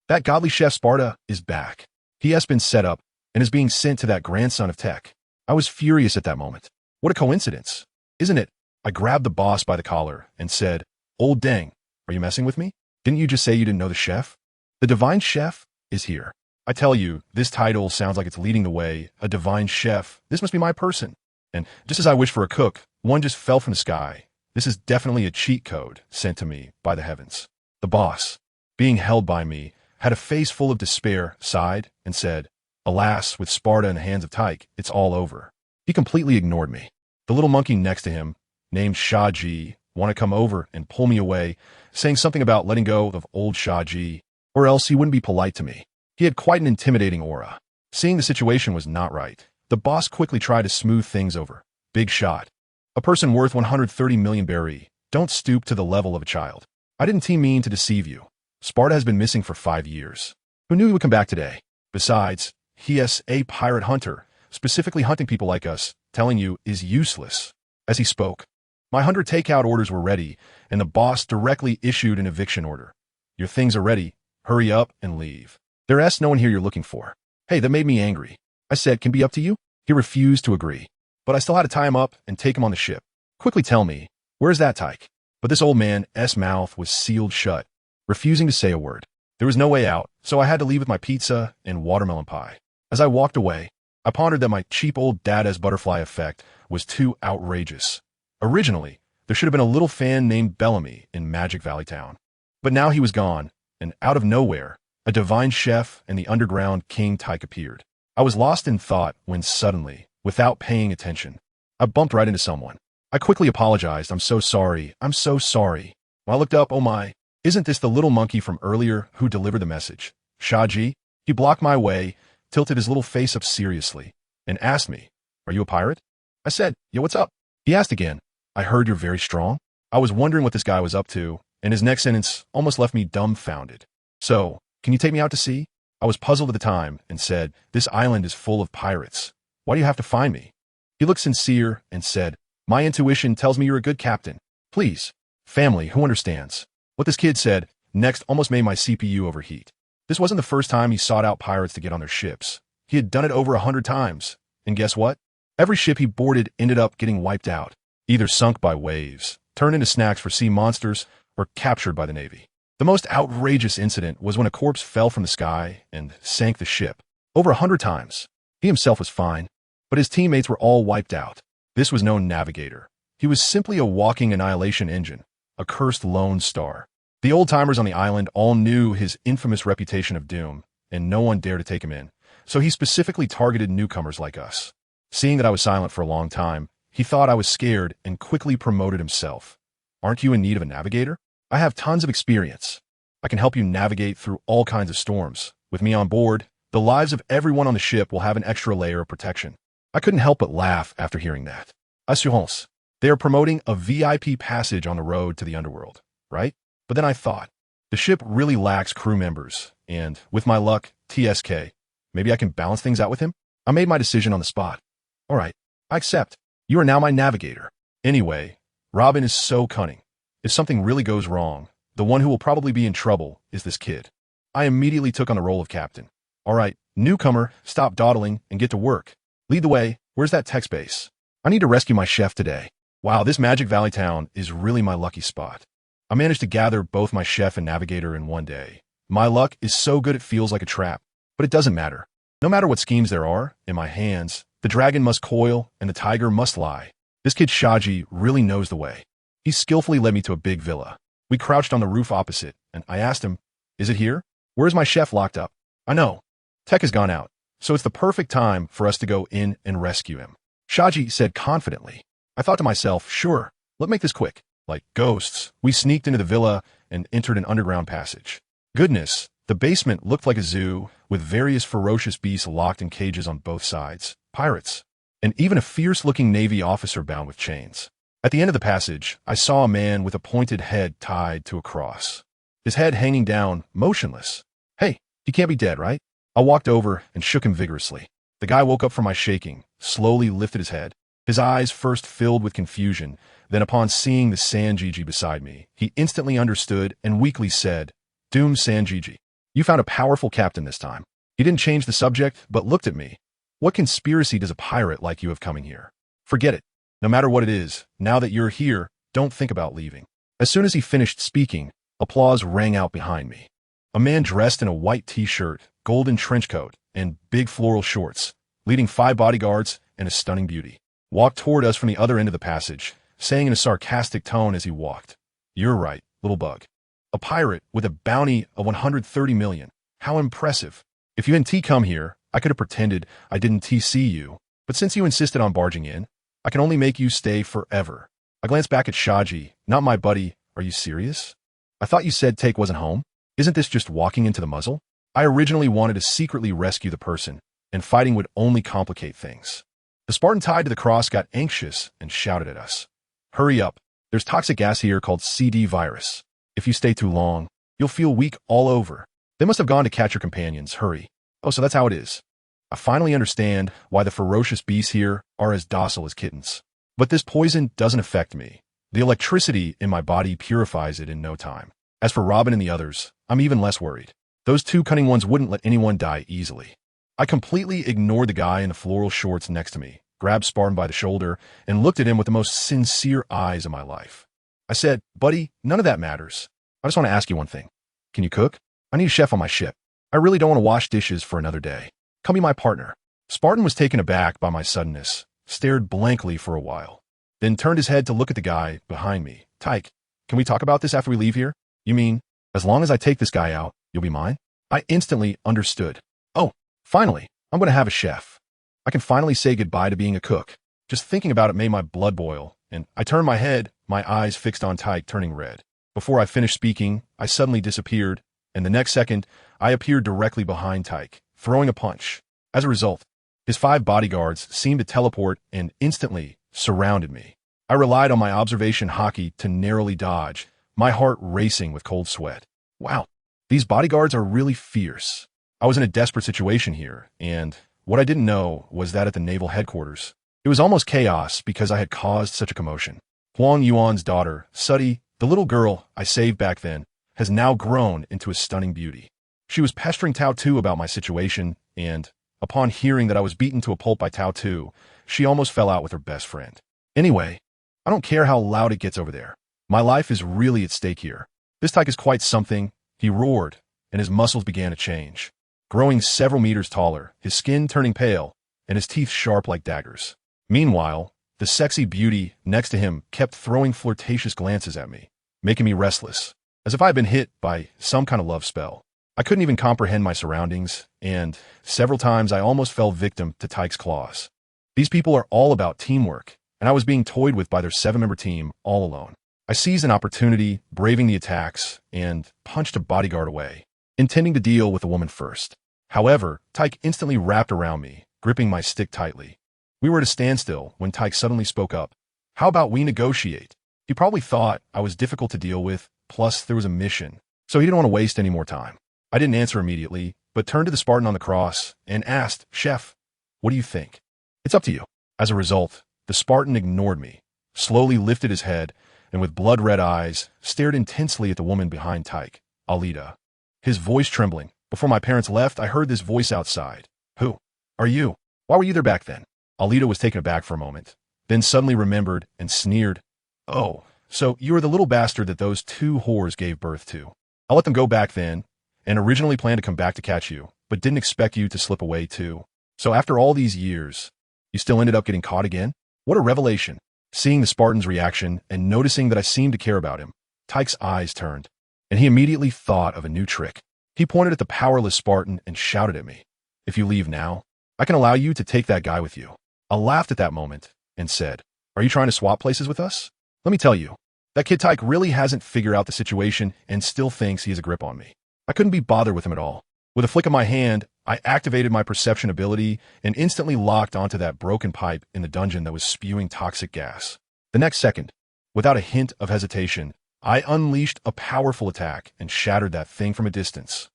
that godly chef Sparta is back. He has been set up and is being sent to that grandson of Tech." I was furious at that moment. What a coincidence, isn't it? I grabbed the boss by the collar and said, "Old dang, are you messing with me? Didn't you just say you didn't know the chef? The divine chef is here. I tell you, this title sounds like it's leading the way. A divine chef. This must be my person." And just as I wished for a cook, one just fell from the sky. This is definitely a cheat code sent to me by the heavens. The boss, being held by me, had a face full of despair, sighed, and said, "Alas, with Sparta in the hands of Tyke, it's all over." He completely ignored me. The little monkey next to him, named Shati, wanted to come over and pull me away, saying something about letting go of old Shati, or else he wouldn't be polite to me. He had quite an intimidating aura. Seeing the situation was not right, the boss quickly tried to smooth things over. Big shot. A person worth 130 million berry. Don't stoop to the level of a child. I didn't mean to deceive you. Sparta has been missing for 5 years. Who knew he would come back today? Besides, he is a pirate hunter, specifically hunting people like us, telling you is useless. As he spoke, my 100 takeout orders were ready, and the boss directly issued an eviction order. "Your things are ready. Hurry up and leave. There's no one here you're looking for." Hey, that made me angry. I said, "Can be up to you?" He refused to agree, but I still had to tie him up and take him on the ship. "Quickly tell me, where's that Tyke?" But this old man's mouth was sealed shut, refusing to say a word. There was no way out, so I had to leave with my pizza and watermelon pie. As I walked away, I pondered that my cheap old dada's butterfly effect was too outrageous. Originally, there should have been a little fan named Bellamy in Magic Valley Town. But now he was gone, and out of nowhere, a divine chef and the underground King Tyke appeared. I was lost in thought when suddenly, without paying attention, I bumped right into someone. I quickly apologized. I'm so sorry. I'm so sorry. When I looked up, oh my, isn't this the little monkey from earlier who delivered the message? Shati? He blocked my way, tilted his little face up seriously, and asked me, "Are you a pirate?" I said, "Yeah, what's up?" He asked again, "I heard you're very strong." I was wondering what this guy was up to, and his next sentence almost left me dumbfounded. "So, can you take me out to sea?" I was puzzled at the time and said, "This island is full of pirates. Why do you have to find me?" He looked sincere and said, "My intuition tells me you're a good captain. Please. Family, who understands?" What this kid said next almost made my CPU overheat. This wasn't the first time he sought out pirates to get on their ships. He had done it over 100 times. And guess what? Every ship he boarded ended up getting wiped out, either sunk by waves, turned into snacks for sea monsters, or captured by the Navy. The most outrageous incident was when a corpse fell from the sky and sank the ship. Over 100 times. He himself was fine, but his teammates were all wiped out. This was no navigator. He was simply a walking annihilation engine, a cursed lone star. The old-timers on the island all knew his infamous reputation of doom, and no one dared to take him in, so he specifically targeted newcomers like us. Seeing that I was silent for a long time, he thought I was scared and quickly promoted himself. "Aren't you in need of a navigator? I have tons of experience. I can help you navigate through all kinds of storms. With me on board, the lives of everyone on the ship will have an extra layer of protection." I couldn't help but laugh after hearing that. Assurance. They are promoting a VIP passage on the road to the underworld, right? But then I thought, the ship really lacks crew members, and with my luck, TSK, maybe I can balance things out with him? I made my decision on the spot. All right, I accept. You are now my navigator. Anyway, Robin is so cunning. If something really goes wrong, the one who will probably be in trouble is this kid. I immediately took on the role of captain. All right, newcomer, stop dawdling and get to work. Lead the way. Where's that tech base? I need to rescue my chef today. Wow, this Magic Valley town is really my lucky spot. I managed to gather both my chef and navigator in one day. My luck is so good it feels like a trap, but it doesn't matter. No matter what schemes there are, in my hands, the dragon must coil and the tiger must lie. This kid Shati really knows the way. He skillfully led me to a big villa. We crouched on the roof opposite, and I asked him, "Is it here? Where's my chef locked up?" "I know. Tech has gone out, so it's the perfect time for us to go in and rescue him," Shati said confidently. I thought to myself, sure, let's make this quick. Like ghosts, we sneaked into the villa and entered an underground passage. Goodness, the basement looked like a zoo, with various ferocious beasts locked in cages on both sides, pirates, and even a fierce-looking Navy officer bound with chains. At the end of the passage, I saw a man with a pointed head tied to a cross, his head hanging down, motionless. "Hey, he can't be dead, right?" I walked over and shook him vigorously. The guy woke up from my shaking, slowly lifted his head. His eyes first filled with confusion, then upon seeing the Sanjiji beside me, he instantly understood and weakly said, "Doom Sanjiji, you found a powerful captain this time." He didn't change the subject, but looked at me. "What conspiracy does a pirate like you have coming here? Forget it. No matter what it is, now that you're here, don't think about leaving." As soon as he finished speaking, applause rang out behind me. A man dressed in a white t-shirt, golden trench coat, and big floral shorts, leading 5 bodyguards and a stunning beauty, walked toward us from the other end of the passage, saying in a sarcastic tone as he walked, "You're right, little bug. A pirate with a bounty of 130 million. How impressive. If you hadn't come here, I could have pretended I didn't TC you, but since you insisted on barging in, I can only make you stay forever." I glanced back at Shati. "Not my buddy. Are you serious? I thought you said Take wasn't home. Isn't this just walking into the muzzle?" I originally wanted to secretly rescue the person, and fighting would only complicate things. The Spartan tied to the cross got anxious and shouted at us. "Hurry up. There's toxic gas here called CD virus. If you stay too long, you'll feel weak all over. They must have gone to catch your companions. Hurry." Oh, so that's how it is. I finally understand why the ferocious beasts here are as docile as kittens. But this poison doesn't affect me. The electricity in my body purifies it in no time. As for Robin and the others, I'm even less worried. Those 2 cunning ones wouldn't let anyone die easily. I completely ignored the guy in the floral shorts next to me, grabbed Spartan by the shoulder, and looked at him with the most sincere eyes of my life. I said, "Buddy, none of that matters. I just want to ask you one thing. Can you cook? I need a chef on my ship. I really don't want to wash dishes for another day. Come be my partner." Spartan was taken aback by my suddenness, stared blankly for a while, then turned his head to look at the guy behind me. Tyke, can we talk about this after we leave here? You mean, as long as I take this guy out, you'll be mine? I instantly understood. Oh, finally, I'm going to have a chef. I can finally say goodbye to being a cook. Just thinking about it made my blood boil, and I turned my head, my eyes fixed on Tyke, turning red. Before I finished speaking, I suddenly disappeared, and the next second, I appeared directly behind Tyke, throwing a punch. As a result, his 5 bodyguards seemed to teleport and instantly surrounded me. I relied on my observation hockey to narrowly dodge, my heart racing with cold sweat. Wow, these bodyguards are really fierce. I was in a desperate situation here, and what I didn't know was that at the naval headquarters, it was almost chaos because I had caused such a commotion. Huang Yuan's daughter, Shati, the little girl I saved back then, has now grown into a stunning beauty. She was pestering Tao Tu about my situation, and upon hearing that I was beaten to a pulp by Tao Tu, she almost fell out with her best friend. Anyway, I don't care how loud it gets over there. My life is really at stake here. This Tyke is quite something, he roared, and his muscles began to change. Growing several meters taller, his skin turning pale, and his teeth sharp like daggers. Meanwhile, the sexy beauty next to him kept throwing flirtatious glances at me, making me restless, as if I had been hit by some kind of love spell. I couldn't even comprehend my surroundings, and several times I almost fell victim to Tyke's claws. These people are all about teamwork, and I was being toyed with by their 7-member team all alone. I seized an opportunity, braving the attacks, and punched a bodyguard away, intending to deal with the woman first. However, Tyke instantly wrapped around me, gripping my stick tightly. We were at a standstill when Tyke suddenly spoke up. How about we negotiate? He probably thought I was difficult to deal with, plus there was a mission, so he didn't want to waste any more time. I didn't answer immediately, but turned to the Spartan on the cross and asked, Chef, what do you think? It's up to you. As a result, the Spartan ignored me, slowly lifted his head, and with blood-red eyes, stared intensely at the woman behind Tyke, Alida. His voice trembling. Before my parents left, I heard this voice outside. Who are you? Why were you there back then? Alida was taken aback for a moment, then suddenly remembered and sneered. Oh, so you are the little bastard that those 2 whores gave birth to. I let them go back then, and originally planned to come back to catch you, but didn't expect you to slip away too. So after all these years, you still ended up getting caught again? What a revelation. Seeing the Spartan's reaction and noticing that I seemed to care about him, Tyke's eyes turned, and he immediately thought of a new trick. He pointed at the powerless Spartan and shouted at me, If you leave now, I can allow you to take that guy with you. I laughed at that moment and said, Are you trying to swap places with us? Let me tell you, that kid Tyke really hasn't figured out the situation and still thinks he has a grip on me. I couldn't be bothered with him at all. With a flick of my hand, I activated my perception ability and instantly locked onto that broken pipe in the dungeon that was spewing toxic gas. The next second, without a hint of hesitation, I unleashed a powerful attack and shattered that thing from a distance.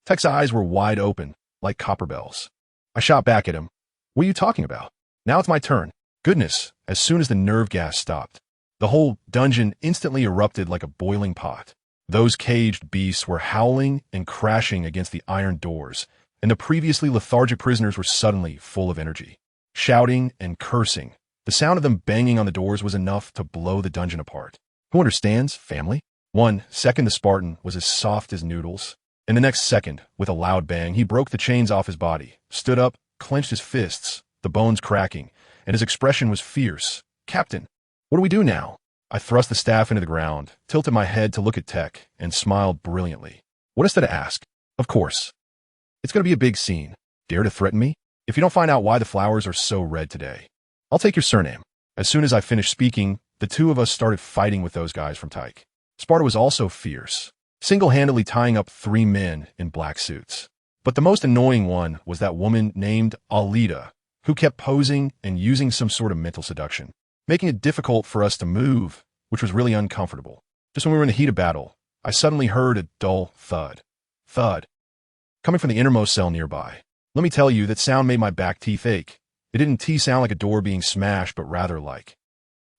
Tyke's eyes were wide open, like copper bells. I shot back at him. What are you talking about? Now it's my turn. Goodness, as soon as the nerve gas stopped, the whole dungeon instantly erupted like a boiling pot. Those caged beasts were howling and crashing against the iron doors, and the previously lethargic prisoners were suddenly full of energy. Shouting and cursing, the sound of them banging on the doors was enough to blow the dungeon apart. Who understands, family? 1 second the Spartan was as soft as noodles. In the next second, with a loud bang, he broke the chains off his body, stood up, clenched his fists, the bones cracking, and his expression was fierce. Captain, what do we do now? I thrust the staff into the ground, tilted my head to look at Tech, and smiled brilliantly. What is there to ask? Of course. It's going to be a big scene. Dare to threaten me? If you don't find out why the flowers are so red today, I'll take your surname. As soon as I finished speaking, the 2 of us started fighting with those guys from Tyke. Sparta was also fierce, single-handedly tying up 3 men in black suits. But the most annoying one was that woman named Alida, who kept posing and using some sort of mental seduction, making it difficult for us to move, which was really uncomfortable. Just when we were in the heat of battle, I suddenly heard a dull thud. Thud. Coming from the innermost cell nearby. Let me tell you, that sound made my back teeth ache. It didn't sound like a door being smashed, but rather like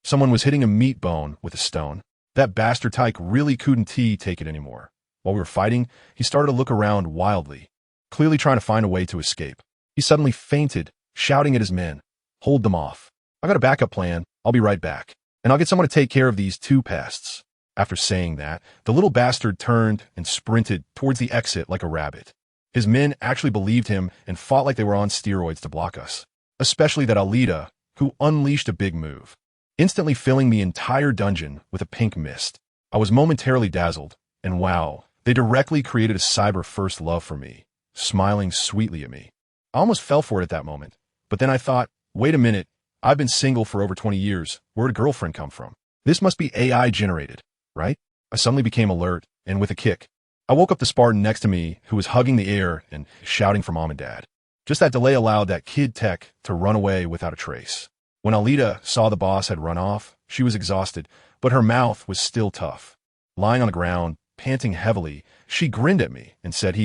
someone was hitting a meat bone with a stone. That bastard Tyke really couldn't take it anymore. While we were fighting, he started to look around wildly, clearly trying to find a way to escape. He suddenly fainted, shouting at his men, Hold them off. I got a backup plan. I'll be right back, and I'll get someone to take care of these 2 pests. After saying that, the little bastard turned and sprinted towards the exit like a rabbit. His men actually believed him and fought like they were on steroids to block us, especially that Alita, who unleashed a big move, instantly filling the entire dungeon with a pink mist. I was momentarily dazzled, and wow, they directly created a cyber-first love for me, smiling sweetly at me. I almost fell for it at that moment, but then I thought, wait a minute, I've been single for over 20 years. Where'd a girlfriend come from? This must be AI generated, right? I suddenly became alert, and with a kick, I woke up the Spartan next to me who was hugging the air and shouting for mom and dad. Just that delay allowed that kid tech to run away without a trace. When Alita saw the boss had run off, she was exhausted, but her mouth was still tough. Lying on the ground, panting heavily, she grinned at me and said,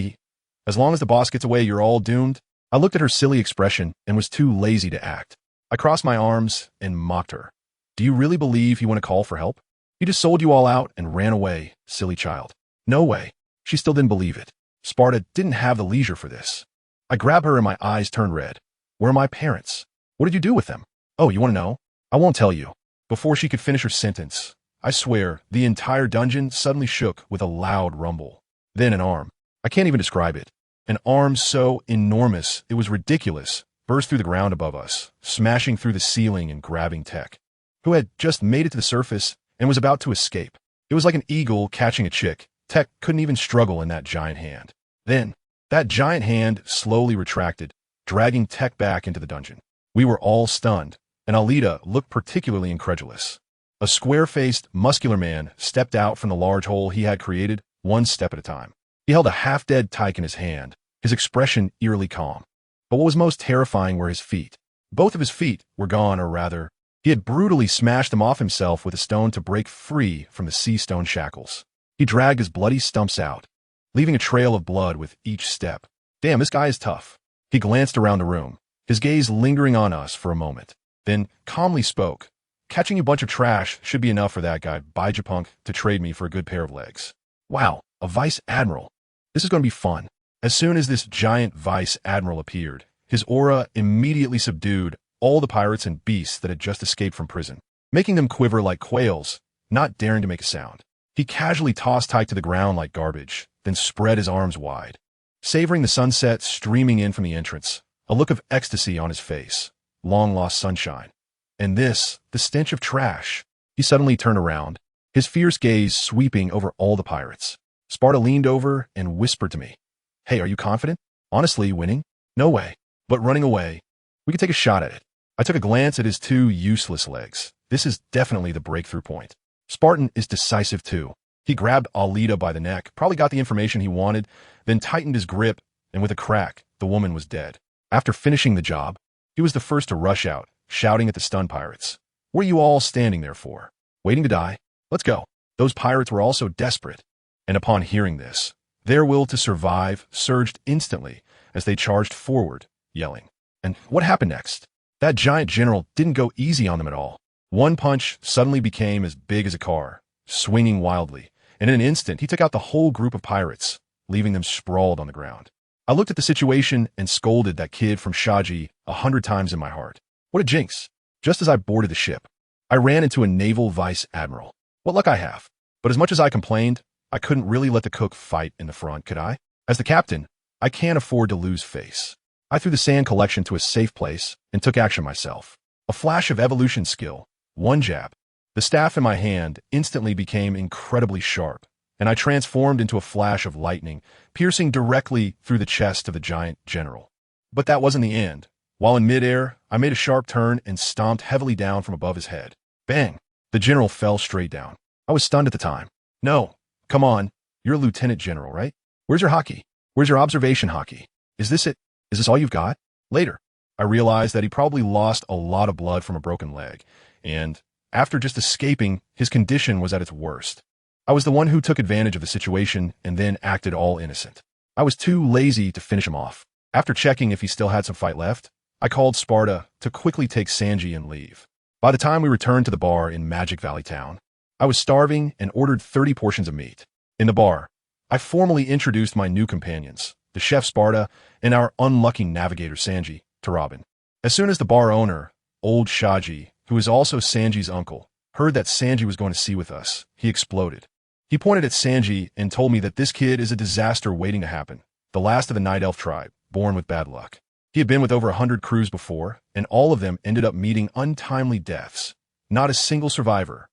as long as the boss gets away, you're all doomed. I looked at her silly expression and was too lazy to act. I crossed my arms and mocked her. Do you really believe you want to call for help? He just sold you all out and ran away, silly child. No way. She still didn't believe it. Sparta didn't have the leisure for this. I grabbed her and my eyes turned red. Where are my parents? What did you do with them? Oh, you want to know? I won't tell you. Before she could finish her sentence, I swear, the entire dungeon suddenly shook with a loud rumble. Then an arm. I can't even describe it. An arm so enormous it was ridiculous burst through the ground above us, smashing through the ceiling and grabbing Tech, who had just made it to the surface and was about to escape. It was like an eagle catching a chick. Tech couldn't even struggle in that giant hand. Then, that giant hand slowly retracted, dragging Tech back into the dungeon. We were all stunned, and Alita looked particularly incredulous. A square-faced, muscular man stepped out from the large hole he had created, one step at a time. He held a half-dead tyke in his hand, his expression eerily calm. But what was most terrifying were his feet. Both of his feet were gone, or rather, he had brutally smashed them off himself with a stone to break free from the sea stone shackles. He dragged his bloody stumps out, leaving a trail of blood with each step. Damn, this guy is tough. He glanced around the room, his gaze lingering on us for a moment, then calmly spoke. Catching you bunch of trash should be enough for that guy, Bijapunk, to trade me for a good pair of legs. Wow, a vice admiral. This is going to be fun. As soon as this giant vice admiral appeared, his aura immediately subdued all the pirates and beasts that had just escaped from prison, making them quiver like quails, not daring to make a sound. He casually tossed Tyke to the ground like garbage, then spread his arms wide, savoring the sunset streaming in from the entrance, a look of ecstasy on his face, long-lost sunshine. And this, the stench of trash. He suddenly turned around, his fierce gaze sweeping over all the pirates. Sparta leaned over and whispered to me, "Hey, are you confident? Honestly, winning? No way. But running away? We could take a shot at it." I took a glance at his two useless legs. This is definitely the breakthrough point. Spartan is decisive too. He grabbed Alita by the neck, probably got the information he wanted, then tightened his grip, and with a crack, the woman was dead. After finishing the job, he was the first to rush out, shouting at the stunned pirates. "What are you all standing there for? Waiting to die? Let's go." Those pirates were also desperate, and upon hearing this, their will to survive surged instantly as they charged forward, yelling. And what happened next? That giant general didn't go easy on them at all. One punch suddenly became as big as a car, swinging wildly, and in an instant he took out the whole group of pirates, leaving them sprawled on the ground. I looked at the situation and scolded that kid from Shati 100 times in my heart. What a jinx. Just as I boarded the ship, I ran into a naval vice admiral. What luck I have. But as much as I complained, I couldn't really let the cook fight in the front, could I? As the captain, I can't afford to lose face. I threw the sand collection to a safe place and took action myself. A flash of evolution skill, one jab. The staff in my hand instantly became incredibly sharp, and I transformed into a flash of lightning, piercing directly through the chest of the giant general. But that wasn't the end. While in midair, I made a sharp turn and stomped heavily down from above his head. Bang! The general fell straight down. I was stunned at the time. No, come on. You're a lieutenant general, right? Where's your hockey? Where's your observation hockey? Is this it? Is this all you've got? Later, I realized that he probably lost a lot of blood from a broken leg, and after just escaping, his condition was at its worst. I was the one who took advantage of the situation and then acted all innocent. I was too lazy to finish him off. After checking if he still had some fight left, I called Sparta to quickly take Sanji and leave. By the time we returned to the bar in Magic Valley Town, I was starving and ordered 30 portions of meat. In the bar, I formally introduced my new companions, the chef Sparta and our unlucky navigator Sanji, to Robin. As soon as the bar owner, old Shaji, who is also Sanji's uncle, heard that Sanji was going to sea with us, he exploded. He pointed at Sanji and told me that this kid is a disaster waiting to happen. the last of the Night Elf tribe, born with bad luck. He had been with over 100 crews before, and all of them ended up meeting untimely deaths. Not a single survivor.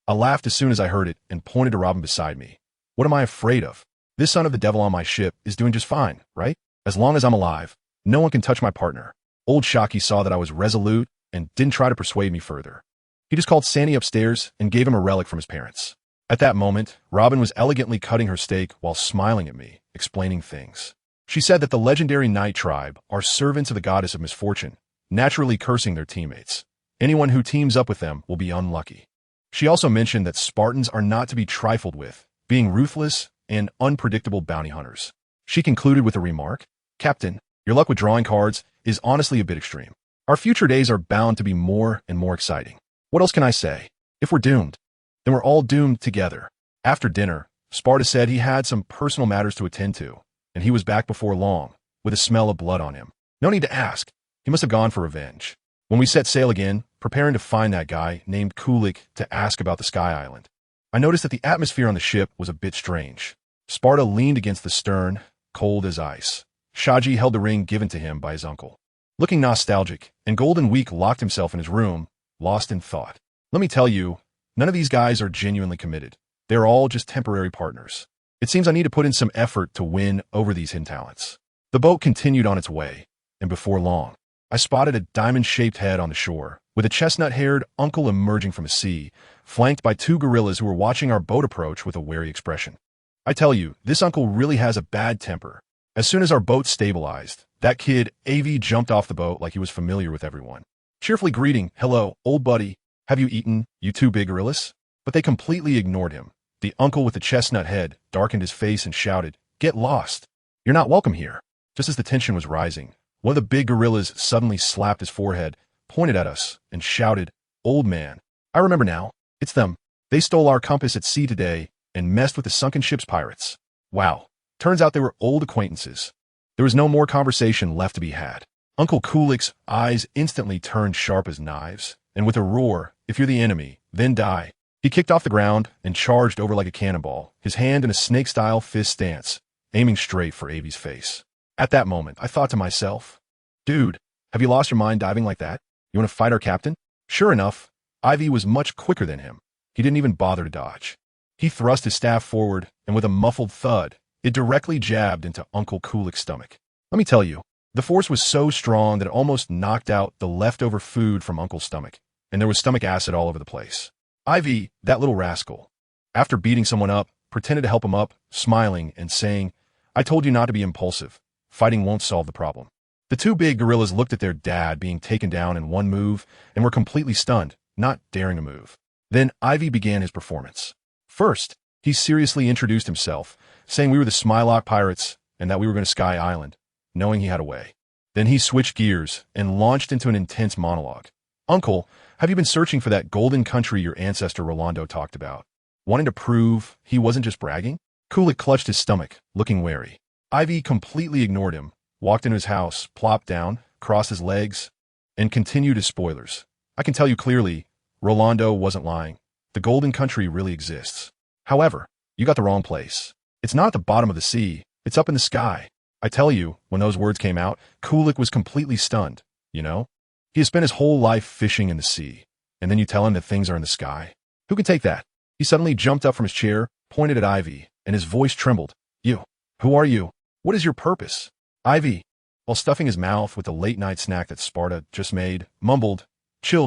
I laughed as soon as I heard it and pointed to Robin beside me. What am I afraid of? This son of the devil on my ship is doing just fine, right? As long as I'm alive, no one can touch my partner. Old Shati saw that I was resolute and didn't try to persuade me further. He just called Sandy upstairs and gave him a relic from his parents. At that moment, Robin was elegantly cutting her steak while smiling at me, explaining things. She said that the legendary Night Tribe are servants of the goddess of misfortune, naturally cursing their teammates. Anyone who teams up with them will be unlucky. She also mentioned that Spartans are not to be trifled with, being ruthless and unpredictable bounty hunters. She concluded with a remark, "Captain, your luck with drawing cards is honestly a bit extreme. Our future days are bound to be more and more exciting. What else can I say? If we're doomed, then we're all doomed together." After dinner, Sparta said he had some personal matters to attend to, and he was back before long, with a smell of blood on him. No need to ask. He must have gone for revenge. When we set sail again, preparing to find that guy named Kulik to ask about the Sky Island, I noticed that the atmosphere on the ship was a bit strange. Sparta leaned against the stern, cold as ice. Shaji held the ring given to him by his uncle. Looking nostalgic, and Golden Week locked himself in his room, lost in thought. Let me tell you, none of these guys are genuinely committed. They're all just temporary partners. It seems I need to put in some effort to win over these hidden talents. The boat continued on its way, and before long, I spotted a diamond-shaped head on the shore, with a chestnut-haired uncle emerging from the sea, flanked by two gorillas who were watching our boat approach with a wary expression. I tell you, this uncle really has a bad temper. As soon as our boat stabilized, that kid, Aivi, jumped off the boat like he was familiar with everyone, cheerfully greeting, "Hello, old buddy. Have you eaten, you two big gorillas?" But they completely ignored him. The uncle with the chestnut head darkened his face and shouted, "Get lost. You're not welcome here." Just as the tension was rising, one of the big gorillas suddenly slapped his forehead, pointed at us, and shouted, "Old man, I remember now. It's them. They stole our compass at sea today and messed with the sunken ship's pirates." Wow. Turns out they were old acquaintances. There was no more conversation left to be had. Uncle Kulik's eyes instantly turned sharp as knives, and with a roar, "If you're the enemy, then die," he kicked off the ground and charged over like a cannonball, his hand in a snake-style fist stance, aiming straight for Avi's face. At that moment, I thought to myself, "Dude, have you lost your mind diving like that? You want to fight our captain?" Sure enough, Aivi was much quicker than him. He didn't even bother to dodge. He thrust his staff forward, and with a muffled thud, it directly jabbed into Uncle Kulik's stomach. Let me tell you, the force was so strong that it almost knocked out the leftover food from Uncle's stomach, and there was stomach acid all over the place. Aivi, that little rascal, after beating someone up, pretended to help him up, smiling and saying, "I told you not to be impulsive. Fighting won't solve the problem." The two big gorillas looked at their dad being taken down in one move and were completely stunned, not daring to move. Then Aivi began his performance. First, he seriously introduced himself, saying we were the Smilock Pirates and that we were going to Sky Island, knowing he had a way. Then he switched gears and launched into an intense monologue. "Uncle, have you been searching for that golden country your ancestor Rolando talked about? Wanting to prove he wasn't just bragging?" Kulik clutched his stomach, looking wary. Aivi completely ignored him, walked into his house, plopped down, crossed his legs, and continued his spoilers. "I can tell you clearly, Rolando wasn't lying. The golden country really exists. However, you got the wrong place. It's not at the bottom of the sea, it's up in the sky." I tell you, when those words came out, Kulik was completely stunned, you know? He has spent his whole life fishing in the sea, and then you tell him that things are in the sky. Who can take that? He suddenly jumped up from his chair, pointed at Aivi, and his voice trembled. "You, who are you? What is your purpose?" Aivi, while stuffing his mouth with the late-night snack that Sparta just made, mumbled, Chill.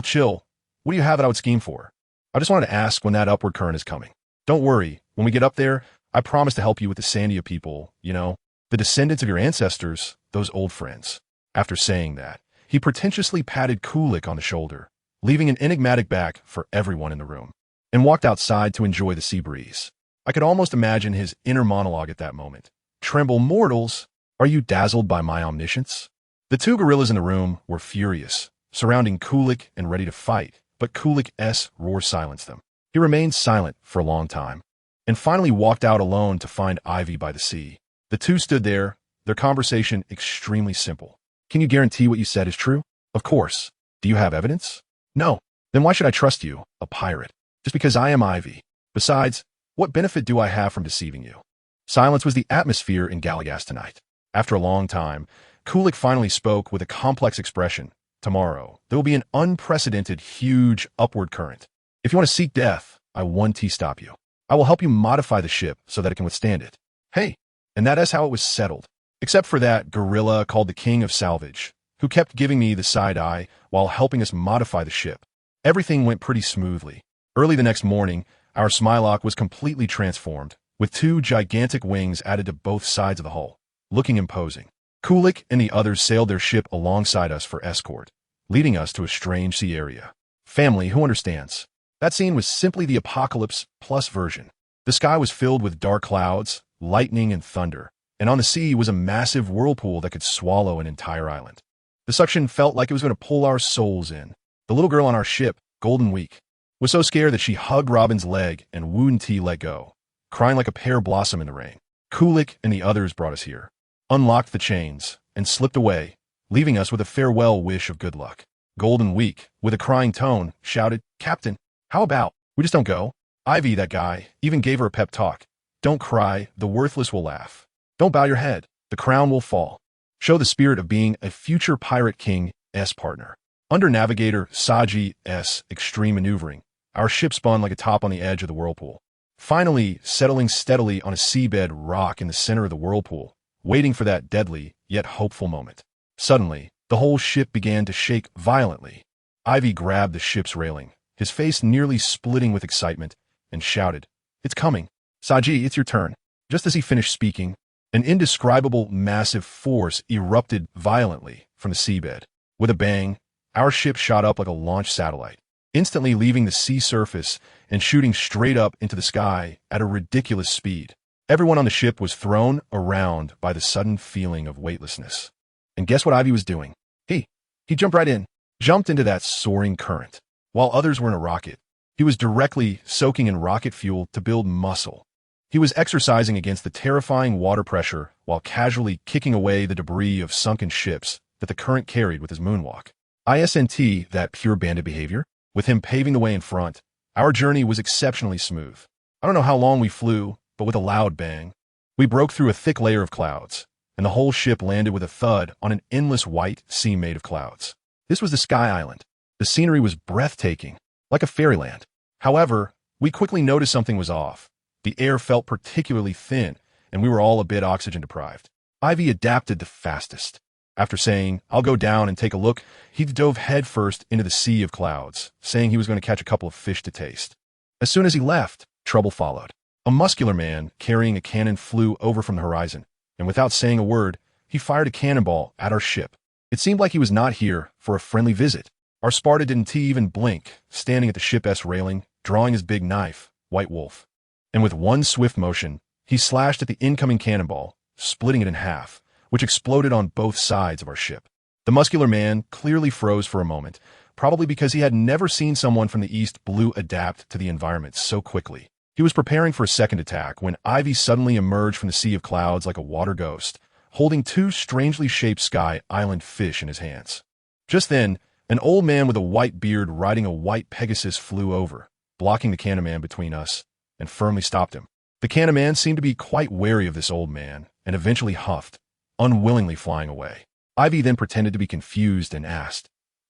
What do you have that I would scheme for? I just wanted to ask when that upward current is coming. Don't worry, when we get up there, I promise to help you with the Sandia people, you know, the descendants of your ancestors, those old friends." After saying that, he pretentiously patted Kulik on the shoulder, leaving an enigmatic back for everyone in the room, and walked outside to enjoy the sea breeze. I could almost imagine his inner monologue at that moment. "Tremble, mortals! Are you dazzled by my omniscience?" The two gorillas in the room were furious, surrounding Kulik and ready to fight, but Kulik's roar silenced them. He remained silent for a long time, and finally walked out alone to find Aivi by the sea. The two stood there, their conversation extremely simple. "Can you guarantee what you said is true?" "Of course." "Do you have evidence?" "No." "Then why should I trust you, a pirate? Just because I am Aivi. Besides, what benefit do I have from deceiving you?" Silence was the atmosphere in Galagas tonight. After a long time, Kulik finally spoke with a complex expression. Tomorrow, there will be an unprecedented, huge upward current. If you want to seek death, I one T stop you. I will help you modify the ship so that it can withstand it. Hey, and that is how it was settled. Except for that gorilla called the King of Salvage, who kept giving me the side eye while helping us modify the ship. Everything went pretty smoothly. Early the next morning, our Smilock was completely transformed, with 2 gigantic wings added to both sides of the hull, looking imposing. Kulik and the others sailed their ship alongside us for escort, leading us to a strange sea area. Family who understands. That scene was simply the apocalypse plus version. The sky was filled with dark clouds, lightning, and thunder, and on the sea was a massive whirlpool that could swallow an entire island. The suction felt like it was going to pull our souls in. The little girl on our ship, Golden Week, was so scared that she hugged Robin's leg and Woon T let go, crying like a pear blossom in the rain. Kulik and the others brought us here, unlocked the chains, and slipped away, leaving us with a farewell wish of good luck. Golden Week, with a crying tone, shouted, "Captain, how about we just don't go?" Aivi, that guy, even gave her a pep talk. "Don't cry, the worthless will laugh. Don't bow your head, the crown will fall." Show the spirit of being a future Pirate King's partner. Under Navigator Saji's extreme maneuvering, our ship spun like a top on the edge of the whirlpool, finally settling steadily on a seabed rock in the center of the whirlpool, waiting for that deadly yet hopeful moment. Suddenly, the whole ship began to shake violently. Aivi grabbed the ship's railing, his face nearly splitting with excitement, and shouted, "It's coming. Saji, it's your turn." Just as he finished speaking, an indescribable massive force erupted violently from the seabed. With a bang, our ship shot up like a launch satellite, instantly leaving the sea surface and shooting straight up into the sky at a ridiculous speed. Everyone on the ship was thrown around by the sudden feeling of weightlessness. And guess what Aivi was doing? He jumped right in, jumped into that soaring current. While others were in a rocket, he was directly soaking in rocket fuel to build muscle. He was exercising against the terrifying water pressure while casually kicking away the debris of sunken ships that the current carried with his moonwalk. ISNT, that pure bandit behavior, with him paving the way in front, our journey was exceptionally smooth. I don't know how long we flew, but with a loud bang, we broke through a thick layer of clouds, and the whole ship landed with a thud on an endless white sea made of clouds. This was the Sky Island. The scenery was breathtaking, like a fairyland. However, we quickly noticed something was off. The air felt particularly thin, and we were all a bit oxygen deprived. Aivi adapted the fastest. After saying, "I'll go down and take a look," he dove headfirst into the sea of clouds, saying he was going to catch a couple of fish to taste. As soon as he left, trouble followed. A muscular man carrying a cannon flew over from the horizon, and without saying a word, he fired a cannonball at our ship. It seemed like he was not here for a friendly visit. Our Sparta didn't even blink, standing at the ship's railing, drawing his big knife, White Wolf. And with one swift motion, he slashed at the incoming cannonball, splitting it in half, which exploded on both sides of our ship. The muscular man clearly froze for a moment, probably because he had never seen someone from the East Blue adapt to the environment so quickly. He was preparing for a second attack when Aivi suddenly emerged from the sea of clouds like a water ghost, holding 2 strangely shaped Sky Island fish in his hands. Just then, an old man with a white beard riding a white Pegasus flew over, blocking the cannon between us, and firmly stopped him. The cannon seemed to be quite wary of this old man, and eventually huffed, unwillingly flying away. Aivi then pretended to be confused and asked,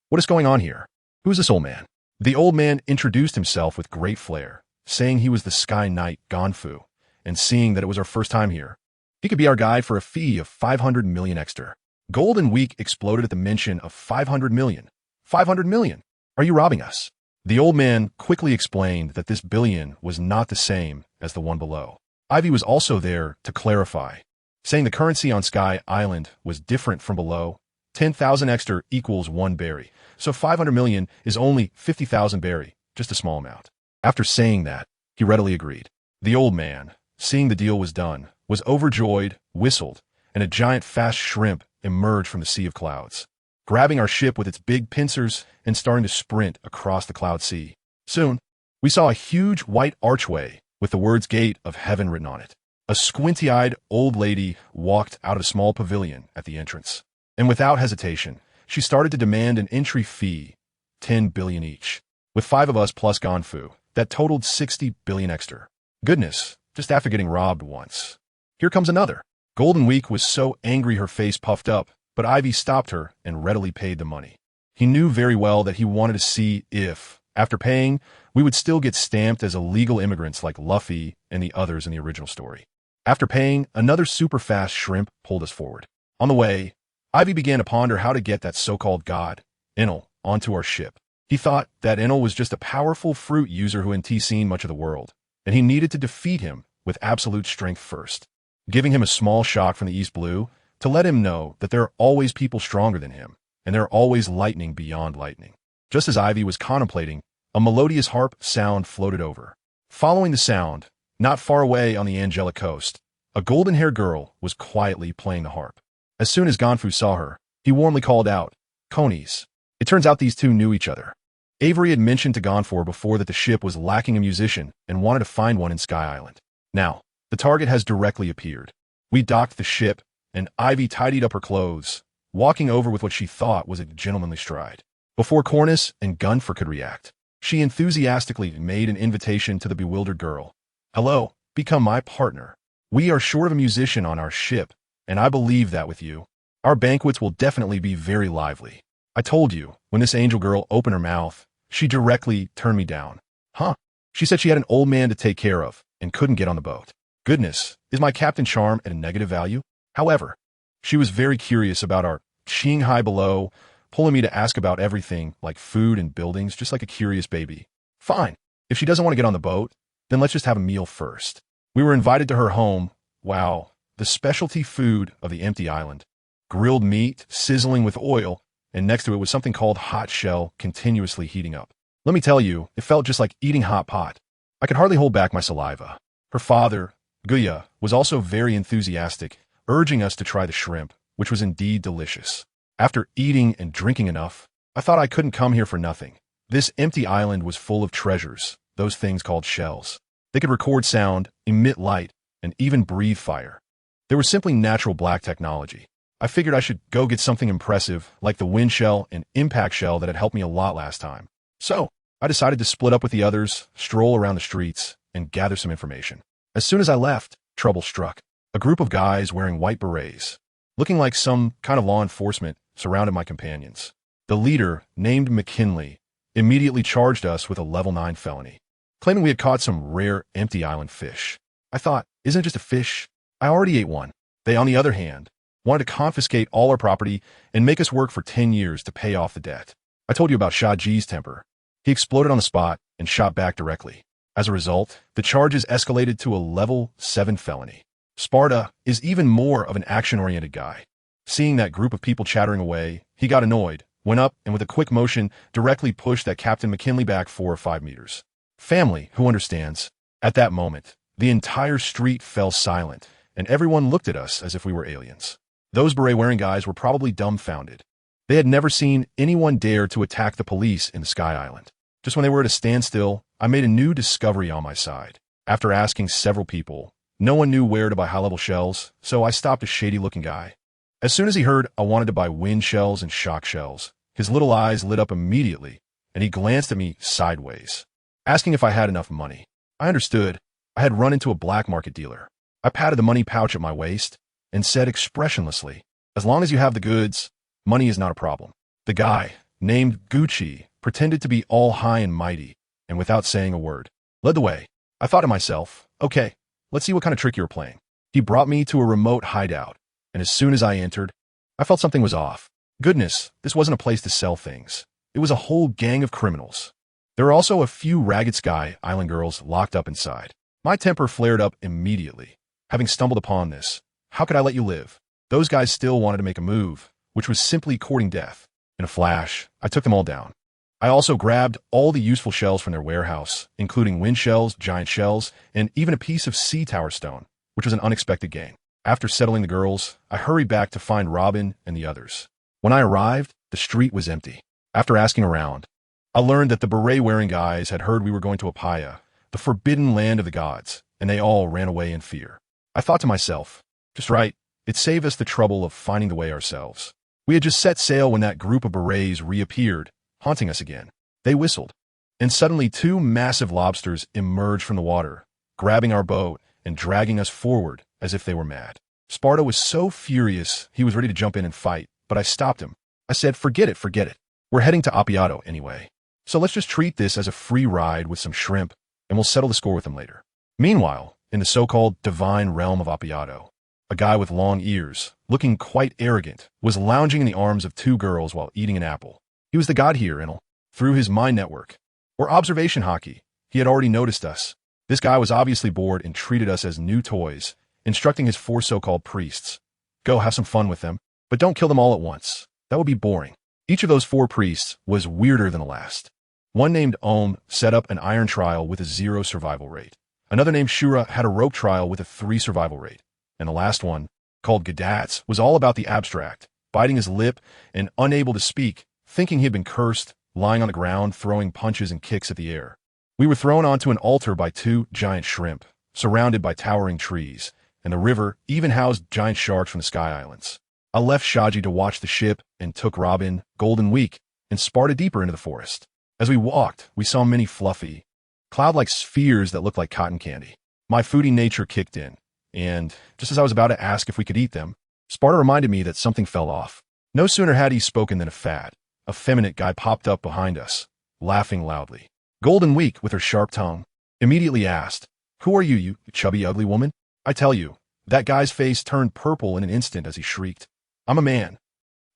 "What is going on here? Who is this old man?" The old man introduced himself with great flair, saying he was the Sky Knight Gonfu, and seeing that it was our first time here, he could be our guide for a fee of 500 million extra. Golden Week exploded at the mention of 500 million. 500 million? Are you robbing us? The old man quickly explained that this billion was not the same as the one below. Aivi was also there to clarify, saying the currency on Sky Island was different from below. 10,000 extra equals 1 berry, so 500 million is only 50,000 berry, just a small amount. After saying that, he readily agreed. The old man, seeing the deal was done, was overjoyed, whistled, and a giant fast shrimp emerged from the sea of clouds, grabbing our ship with its big pincers and starting to sprint across the cloud sea. Soon, we saw a huge white archway with the words "Gate of Heaven" written on it. A squinty-eyed old lady walked out of a small pavilion at the entrance, and without hesitation, she started to demand an entry fee, 10 billion each. With 5 of us plus Gonfu, that totaled 60 billion extra. Goodness, just after getting robbed once. Here comes another. Golden Week was so angry her face puffed up, but Ivy stopped her and readily paid the money. He knew very well that he wanted to see if, after paying, we would still get stamped as illegal immigrants like Luffy and the others in the original story. After paying, another super-fast shrimp pulled us forward. On the way, Ivy began to ponder how to get that so-called god, Enel, onto our ship. He thought that Enel was just a powerful fruit user who hadn't seen much of the world, and he needed to defeat him with absolute strength first, giving him a small shock from the East Blue to let him know that there are always people stronger than him, and there are always lightning beyond lightning. Just as Ivy was contemplating, a melodious harp sound floated over. Following the sound, not far away on the angelic coast, a golden-haired girl was quietly playing the harp. As soon as Ganfu saw her, he warmly called out, "Conies." It turns out these two knew each other. Avery had mentioned to Ganfu before that the ship was lacking a musician and wanted to find one in Sky Island. Now, the target has directly appeared. We docked the ship, and Ivy tidied up her clothes, walking over with what she thought was a gentlemanly stride. Before Cornus and Gunfer could react, she enthusiastically made an invitation to the bewildered girl. "Hello, become my partner. We are short of a musician on our ship, and I believe that with you, our banquets will definitely be very lively." I told you, when this angel girl opened her mouth, she directly turned me down. Huh? She said she had an old man to take care of and couldn't get on the boat. Goodness, is my Captain Charm at a negative value? However, she was very curious about our Shanghai below, pulling me to ask about everything like food and buildings, just like a curious baby. Fine. If she doesn't want to get on the boat, then let's just have a meal first. We were invited to her home. Wow, the specialty food of the empty island. Grilled meat, sizzling with oil, and next to it was something called hot shell continuously heating up. Let me tell you, it felt just like eating hot pot. I could hardly hold back my saliva. Her father, Guya, was also very enthusiastic, urging us to try the shrimp, which was indeed delicious. After eating and drinking enough, I thought I couldn't come here for nothing. This empty island was full of treasures, those things called shells. They could record sound, emit light, and even breathe fire. They were simply natural black technology. I figured I should go get something impressive, like the wind shell and impact shell that had helped me a lot last time. So, I decided to split up with the others, stroll around the streets, and gather some information. As soon as I left, trouble struck. A group of guys wearing white berets, looking like some kind of law enforcement, surrounded my companions. The leader, named McKinley, immediately charged us with a level 9 felony, claiming we had caught some rare empty island fish. I thought, isn't it just a fish? I already ate one. They, on the other hand, wanted to confiscate all our property and make us work for 10 years to pay off the debt. I told you about Shadi's temper. He exploded on the spot and shot back directly. As a result, the charges escalated to a level 7 felony. Sparta is even more of an action-oriented guy. Seeing that group of people chattering away, he got annoyed, went up, and with a quick motion, directly pushed that Captain McKinley back 4 or 5 meters. Family, who understands? At that moment, the entire street fell silent, and everyone looked at us as if we were aliens. Those beret-wearing guys were probably dumbfounded. They had never seen anyone dare to attack the police in the Sky Island. Just when they were at a standstill, I made a new discovery on my side. After asking several people, no one knew where to buy high-level shells, so I stopped a shady-looking guy. As soon as he heard I wanted to buy wind shells and shock shells, his little eyes lit up immediately, and he glanced at me sideways, asking if I had enough money. I understood. I had run into a black market dealer. I patted the money pouch at my waist and said expressionlessly, "As long as you have the goods, money is not a problem." The guy, named Gucci, pretended to be all high and mighty, and without saying a word, led the way. I thought to myself, okay, let's see what kind of trick you were playing. He brought me to a remote hideout, and as soon as I entered, I felt something was off. Goodness, this wasn't a place to sell things. It was a whole gang of criminals. There were also a few Ragged Sky Island girls locked up inside. My temper flared up immediately. Having stumbled upon this, how could I let you live? Those guys still wanted to make a move, which was simply courting death. In a flash, I took them all down. I also grabbed all the useful shells from their warehouse, including wind shells, giant shells, and even a piece of sea tower stone, which was an unexpected gain. After settling the girls, I hurried back to find Robin and the others. When I arrived, the street was empty. After asking around, I learned that the beret-wearing guys had heard we were going to Apaya, the forbidden land of the gods, and they all ran away in fear. I thought to myself, just right, it saved us the trouble of finding the way ourselves. We had just set sail when that group of berets reappeared, haunting us again. They whistled, and suddenly 2 massive lobsters emerged from the water, grabbing our boat and dragging us forward as if they were mad. Sparta was so furious he was ready to jump in and fight, but I stopped him. I said, forget it, forget it. We're heading to Appiato anyway. So let's just treat this as a free ride with some shrimp, and we'll settle the score with them later. Meanwhile, in the so-called divine realm of Appiato, a guy with long ears, looking quite arrogant, was lounging in the arms of two girls while eating an apple. He was the god here, and through his mind network, or observation hockey, he had already noticed us. This guy was obviously bored and treated us as new toys, instructing his four so-called priests. Go have some fun with them, but don't kill them all at once. That would be boring. Each of those four priests was weirder than the last. One named Om set up an iron trial with a 0 survival rate. Another named Shura had a rope trial with a 3 survival rate. And the last one, called Gadatz, was all about the abstract, biting his lip and unable to speak, thinking he had been cursed, lying on the ground, throwing punches and kicks at the air. We were thrown onto an altar by 2 giant shrimp, surrounded by towering trees, and the river even housed giant sharks from the Sky Islands. I left Shati to watch the ship and took Robin, Golden Week, and Sparta deeper into the forest. As we walked, we saw many fluffy, cloud-like spheres that looked like cotton candy. My foodie nature kicked in, and just as I was about to ask if we could eat them, Sparta reminded me that something fell off. No sooner had he spoken than a fat, effeminate guy popped up behind us, laughing loudly. Golden Week, with her sharp tongue, immediately asked, "Who are you, you chubby, ugly woman?" I tell you, that guy's face turned purple in an instant as he shrieked, "I'm a man."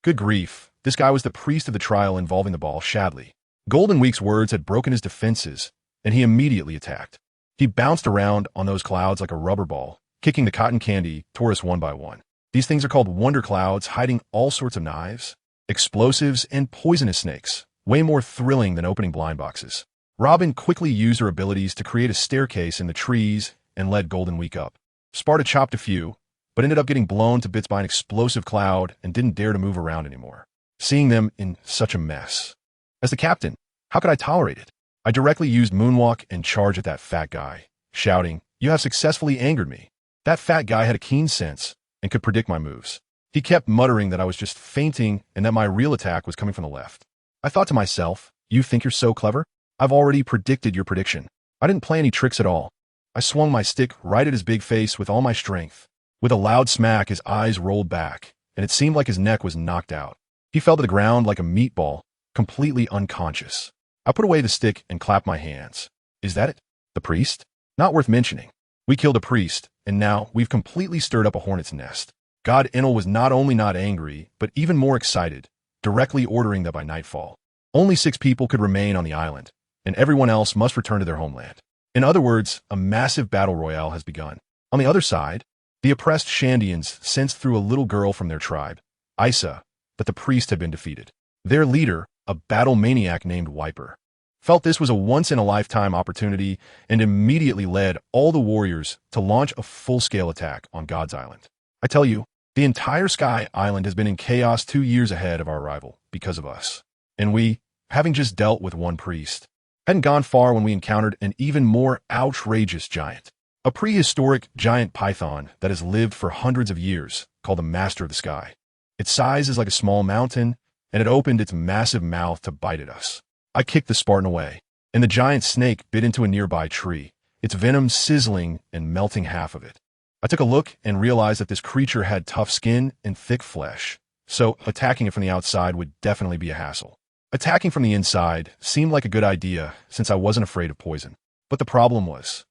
Good grief, this guy was the priest of the trial involving the ball, Shadley. Golden Week's words had broken his defenses, and he immediately attacked. He bounced around on those clouds like a rubber ball, kicking the cotton candy toward us one by one. These things are called wonder clouds, hiding all sorts of knives, explosives, and poisonous snakes, way more thrilling than opening blind boxes. Robin quickly used her abilities to create a staircase in the trees and led Golden Week up. Sparta chopped a few, but ended up getting blown to bits by an explosive cloud and didn't dare to move around anymore, seeing them in such a mess. As the captain, how could I tolerate it? I directly used Moonwalk and charged at that fat guy, shouting, "You have successfully angered me." That fat guy had a keen sense and could predict my moves. He kept muttering that I was just fainting and that my real attack was coming from the left. I thought to myself, you think you're so clever? I've already predicted your prediction. I didn't play any tricks at all. I swung my stick right at his big face with all my strength. With a loud smack, his eyes rolled back, and it seemed like his neck was knocked out. He fell to the ground like a meatball, completely unconscious. I put away the stick and clapped my hands. Is that it? The priest? Not worth mentioning. We killed a priest, and now we've completely stirred up a hornet's nest. God Enel was not only not angry, but even more excited, directly ordering that by nightfall, only 6 people could remain on the island, and everyone else must return to their homeland. In other words, a massive battle royale has begun. On the other side, the oppressed Shandians sensed through a little girl from their tribe, Isa, that the priest had been defeated. Their leader, a battle maniac named Wiper, felt this was a once-in-a-lifetime opportunity and immediately led all the warriors to launch a full-scale attack on God's Island. I tell you, the entire Sky Island has been in chaos 2 years ahead of our arrival because of us. And we, having just dealt with one priest, hadn't gone far when we encountered an even more outrageous giant. A prehistoric giant python that has lived for hundreds of years, called the Master of the Sky. Its size is like a small mountain, and it opened its massive mouth to bite at us. I kicked the Spartan away, and the giant snake bit into a nearby tree, its venom sizzling and melting half of it. I took a look and realized that this creature had tough skin and thick flesh, so attacking it from the outside would definitely be a hassle. Attacking from the inside seemed like a good idea since I wasn't afraid of poison. But the problem was,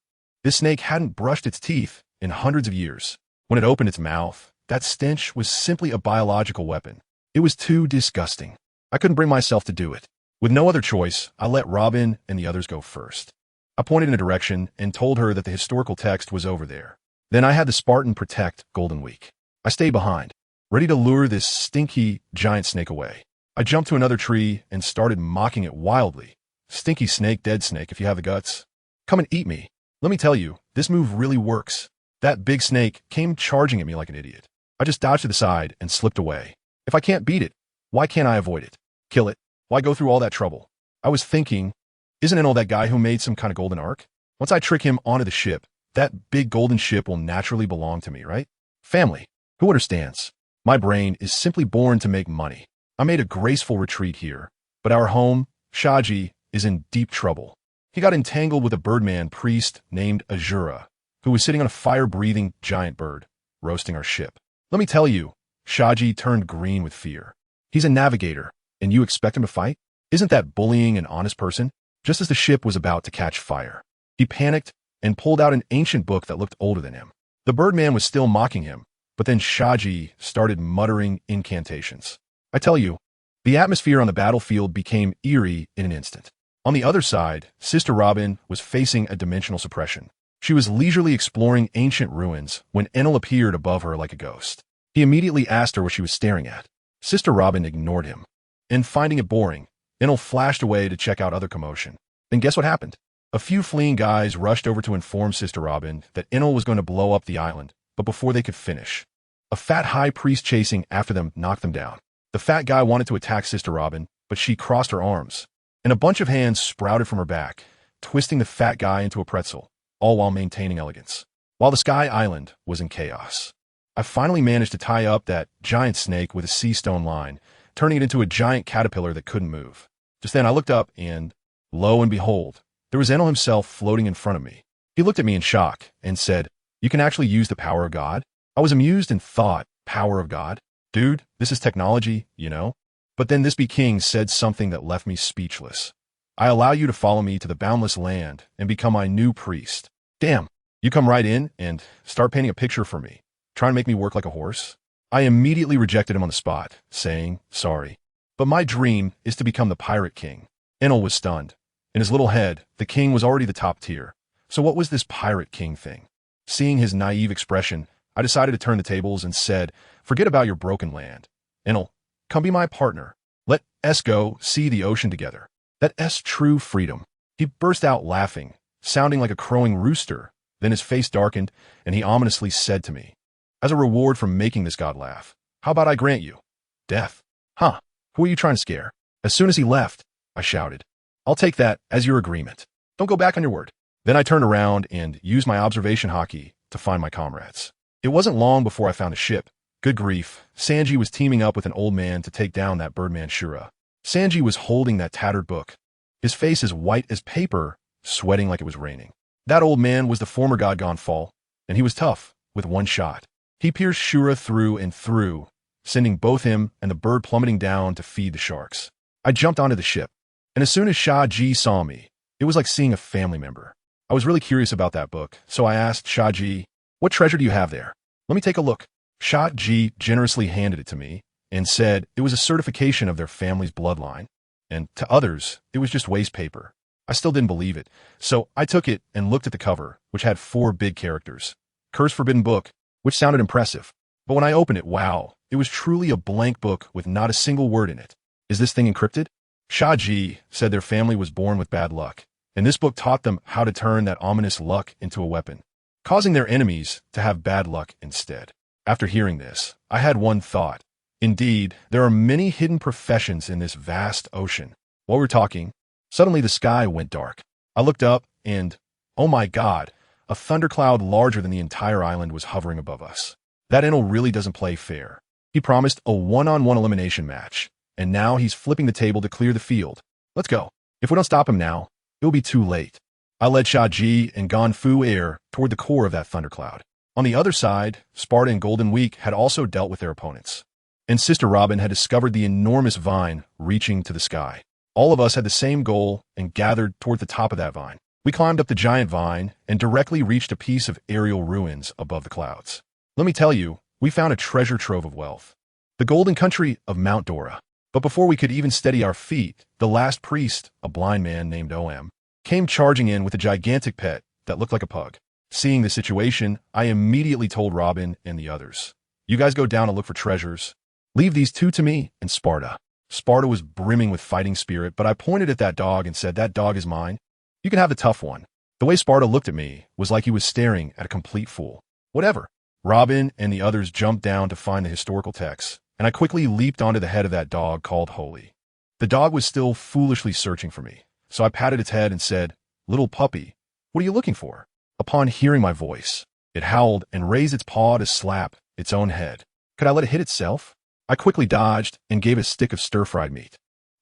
this snake hadn't brushed its teeth in hundreds of years. When it opened its mouth, that stench was simply a biological weapon. It was too disgusting. I couldn't bring myself to do it. With no other choice, I let Robin and the others go first. I pointed in a direction and told her that the historical text was over there. Then I had the Spartan protect Golden Week. I stayed behind, ready to lure this stinky giant snake away. I jumped to another tree and started mocking it wildly. Stinky snake, dead snake, if you have the guts. Come and eat me. Let me tell you, this move really works. That big snake came charging at me like an idiot. I just dodged to the side and slipped away. If I can't beat it, why can't I avoid it? Kill it. Why go through all that trouble? I was thinking, isn't Enel that guy who made some kind of golden ark? Once I trick him onto the ship, that big golden ship will naturally belong to me, right? Family. Who understands? My brain is simply born to make money. I made a graceful retreat here, but our home, Shaji, is in deep trouble. He got entangled with a birdman priest named Azura, who was sitting on a fire-breathing giant bird. roasting our ship. Let me tell you, Shati turned green with fear. He's a navigator, and you expect him to fight? Isn't that bullying an honest person? Just as the ship was about to catch fire, he panicked and pulled out an ancient book that looked older than him. The Birdman was still mocking him, but then Shati started muttering incantations. I tell you, the atmosphere on the battlefield became eerie in an instant. On the other side, Sister Robin was facing a dimensional suppression. She was leisurely exploring ancient ruins when Enel appeared above her like a ghost. He immediately asked her what she was staring at. Sister Robin ignored him, and finding it boring, Enel flashed away to check out other commotion. Then guess what happened? A few fleeing guys rushed over to inform Sister Robin that Enel was going to blow up the island, but before they could finish, a fat high priest chasing after them knocked them down. The fat guy wanted to attack Sister Robin, but she crossed her arms, and a bunch of hands sprouted from her back, twisting the fat guy into a pretzel, all while maintaining elegance. While the Sky Island was in chaos, I finally managed to tie up that giant snake with a sea stone line, turning it into a giant caterpillar that couldn't move. Just then I looked up and, lo and behold, there was Enel himself floating in front of me. He looked at me in shock and said, "You can actually use the power of God?" I was amused and thought, power of God? Dude, this is technology, you know? But then this King said something that left me speechless. I allow you to follow me to the boundless land and become my new priest. Damn, you come right in and start painting a picture for me, trying to make me work like a horse? I immediately rejected him on the spot, saying, sorry. But my dream is to become the Pirate King. Enel was stunned. In his little head, the king was already the top tier. So what was this Pirate King thing? Seeing his naive expression, I decided to turn the tables and said, forget about your broken land. Enel, come be my partner. Let us go see the ocean together. That is true freedom. He burst out laughing, sounding like a crowing rooster. Then his face darkened, and he ominously said to me, as a reward for making this god laugh, how about I grant you death? Huh, who are you trying to scare? As soon as he left, I shouted, I'll take that as your agreement. Don't go back on your word. Then I turned around and used my observation hockey to find my comrades. It wasn't long before I found a ship. Good grief, Sanji was teaming up with an old man to take down that Birdman Shura. Sanji was holding that tattered book, his face as white as paper, sweating like it was raining. That old man was the former god Gonfall, and he was tough, with one shot. He pierced Shura through and through, sending both him and the bird plummeting down to feed the sharks. I jumped onto the ship, and as soon as Shah-Ji saw me, it was like seeing a family member. I was really curious about that book, so I asked Shah-Ji, what treasure do you have there? Let me take a look. Shah-Ji generously handed it to me and said it was a certification of their family's bloodline, and to others, it was just waste paper. I still didn't believe it, so I took it and looked at the cover, which had 4 big characters. Curse Forbidden Book, which sounded impressive. But when I opened it, wow, it was truly a blank book with not a single word in it. Is this thing encrypted? Shah-Ji said their family was born with bad luck, and this book taught them how to turn that ominous luck into a weapon, causing their enemies to have bad luck instead. After hearing this, I had one thought. Indeed, there are many hidden professions in this vast ocean. While we were talking, suddenly the sky went dark. I looked up and, oh my God, a thundercloud larger than the entire island was hovering above us. That Enel really doesn't play fair. He promised a one-on-one elimination match, and now he's flipping the table to clear the field. Let's go. If we don't stop him now, it'll be too late. I led Shah-Ji and Gonfu Air toward the core of that thundercloud. On the other side, Sparta and Golden Week had also dealt with their opponents, and Sister Robin had discovered the enormous vine reaching to the sky. All of us had the same goal and gathered toward the top of that vine. We climbed up the giant vine and directly reached a piece of aerial ruins above the clouds. Let me tell you, we found a treasure trove of wealth, the golden country of Mount Dora. But before we could even steady our feet, the last priest, a blind man named O.M., came charging in with a gigantic pet that looked like a pug. Seeing the situation, I immediately told Robin and the others, you guys go down and look for treasures. Leave these 2 to me and Sparta. Sparta was brimming with fighting spirit, but I pointed at that dog and said, that dog is mine. You can have the tough one. The way Sparta looked at me was like he was staring at a complete fool. Whatever. Robin and the others jumped down to find the historical texts, and I quickly leaped onto the head of that dog called Holy. The dog was still foolishly searching for me, so I patted its head and said, little puppy, what are you looking for? Upon hearing my voice, it howled and raised its paw to slap its own head. Could I let it hit itself? I quickly dodged and gave a stick of stir-fried meat.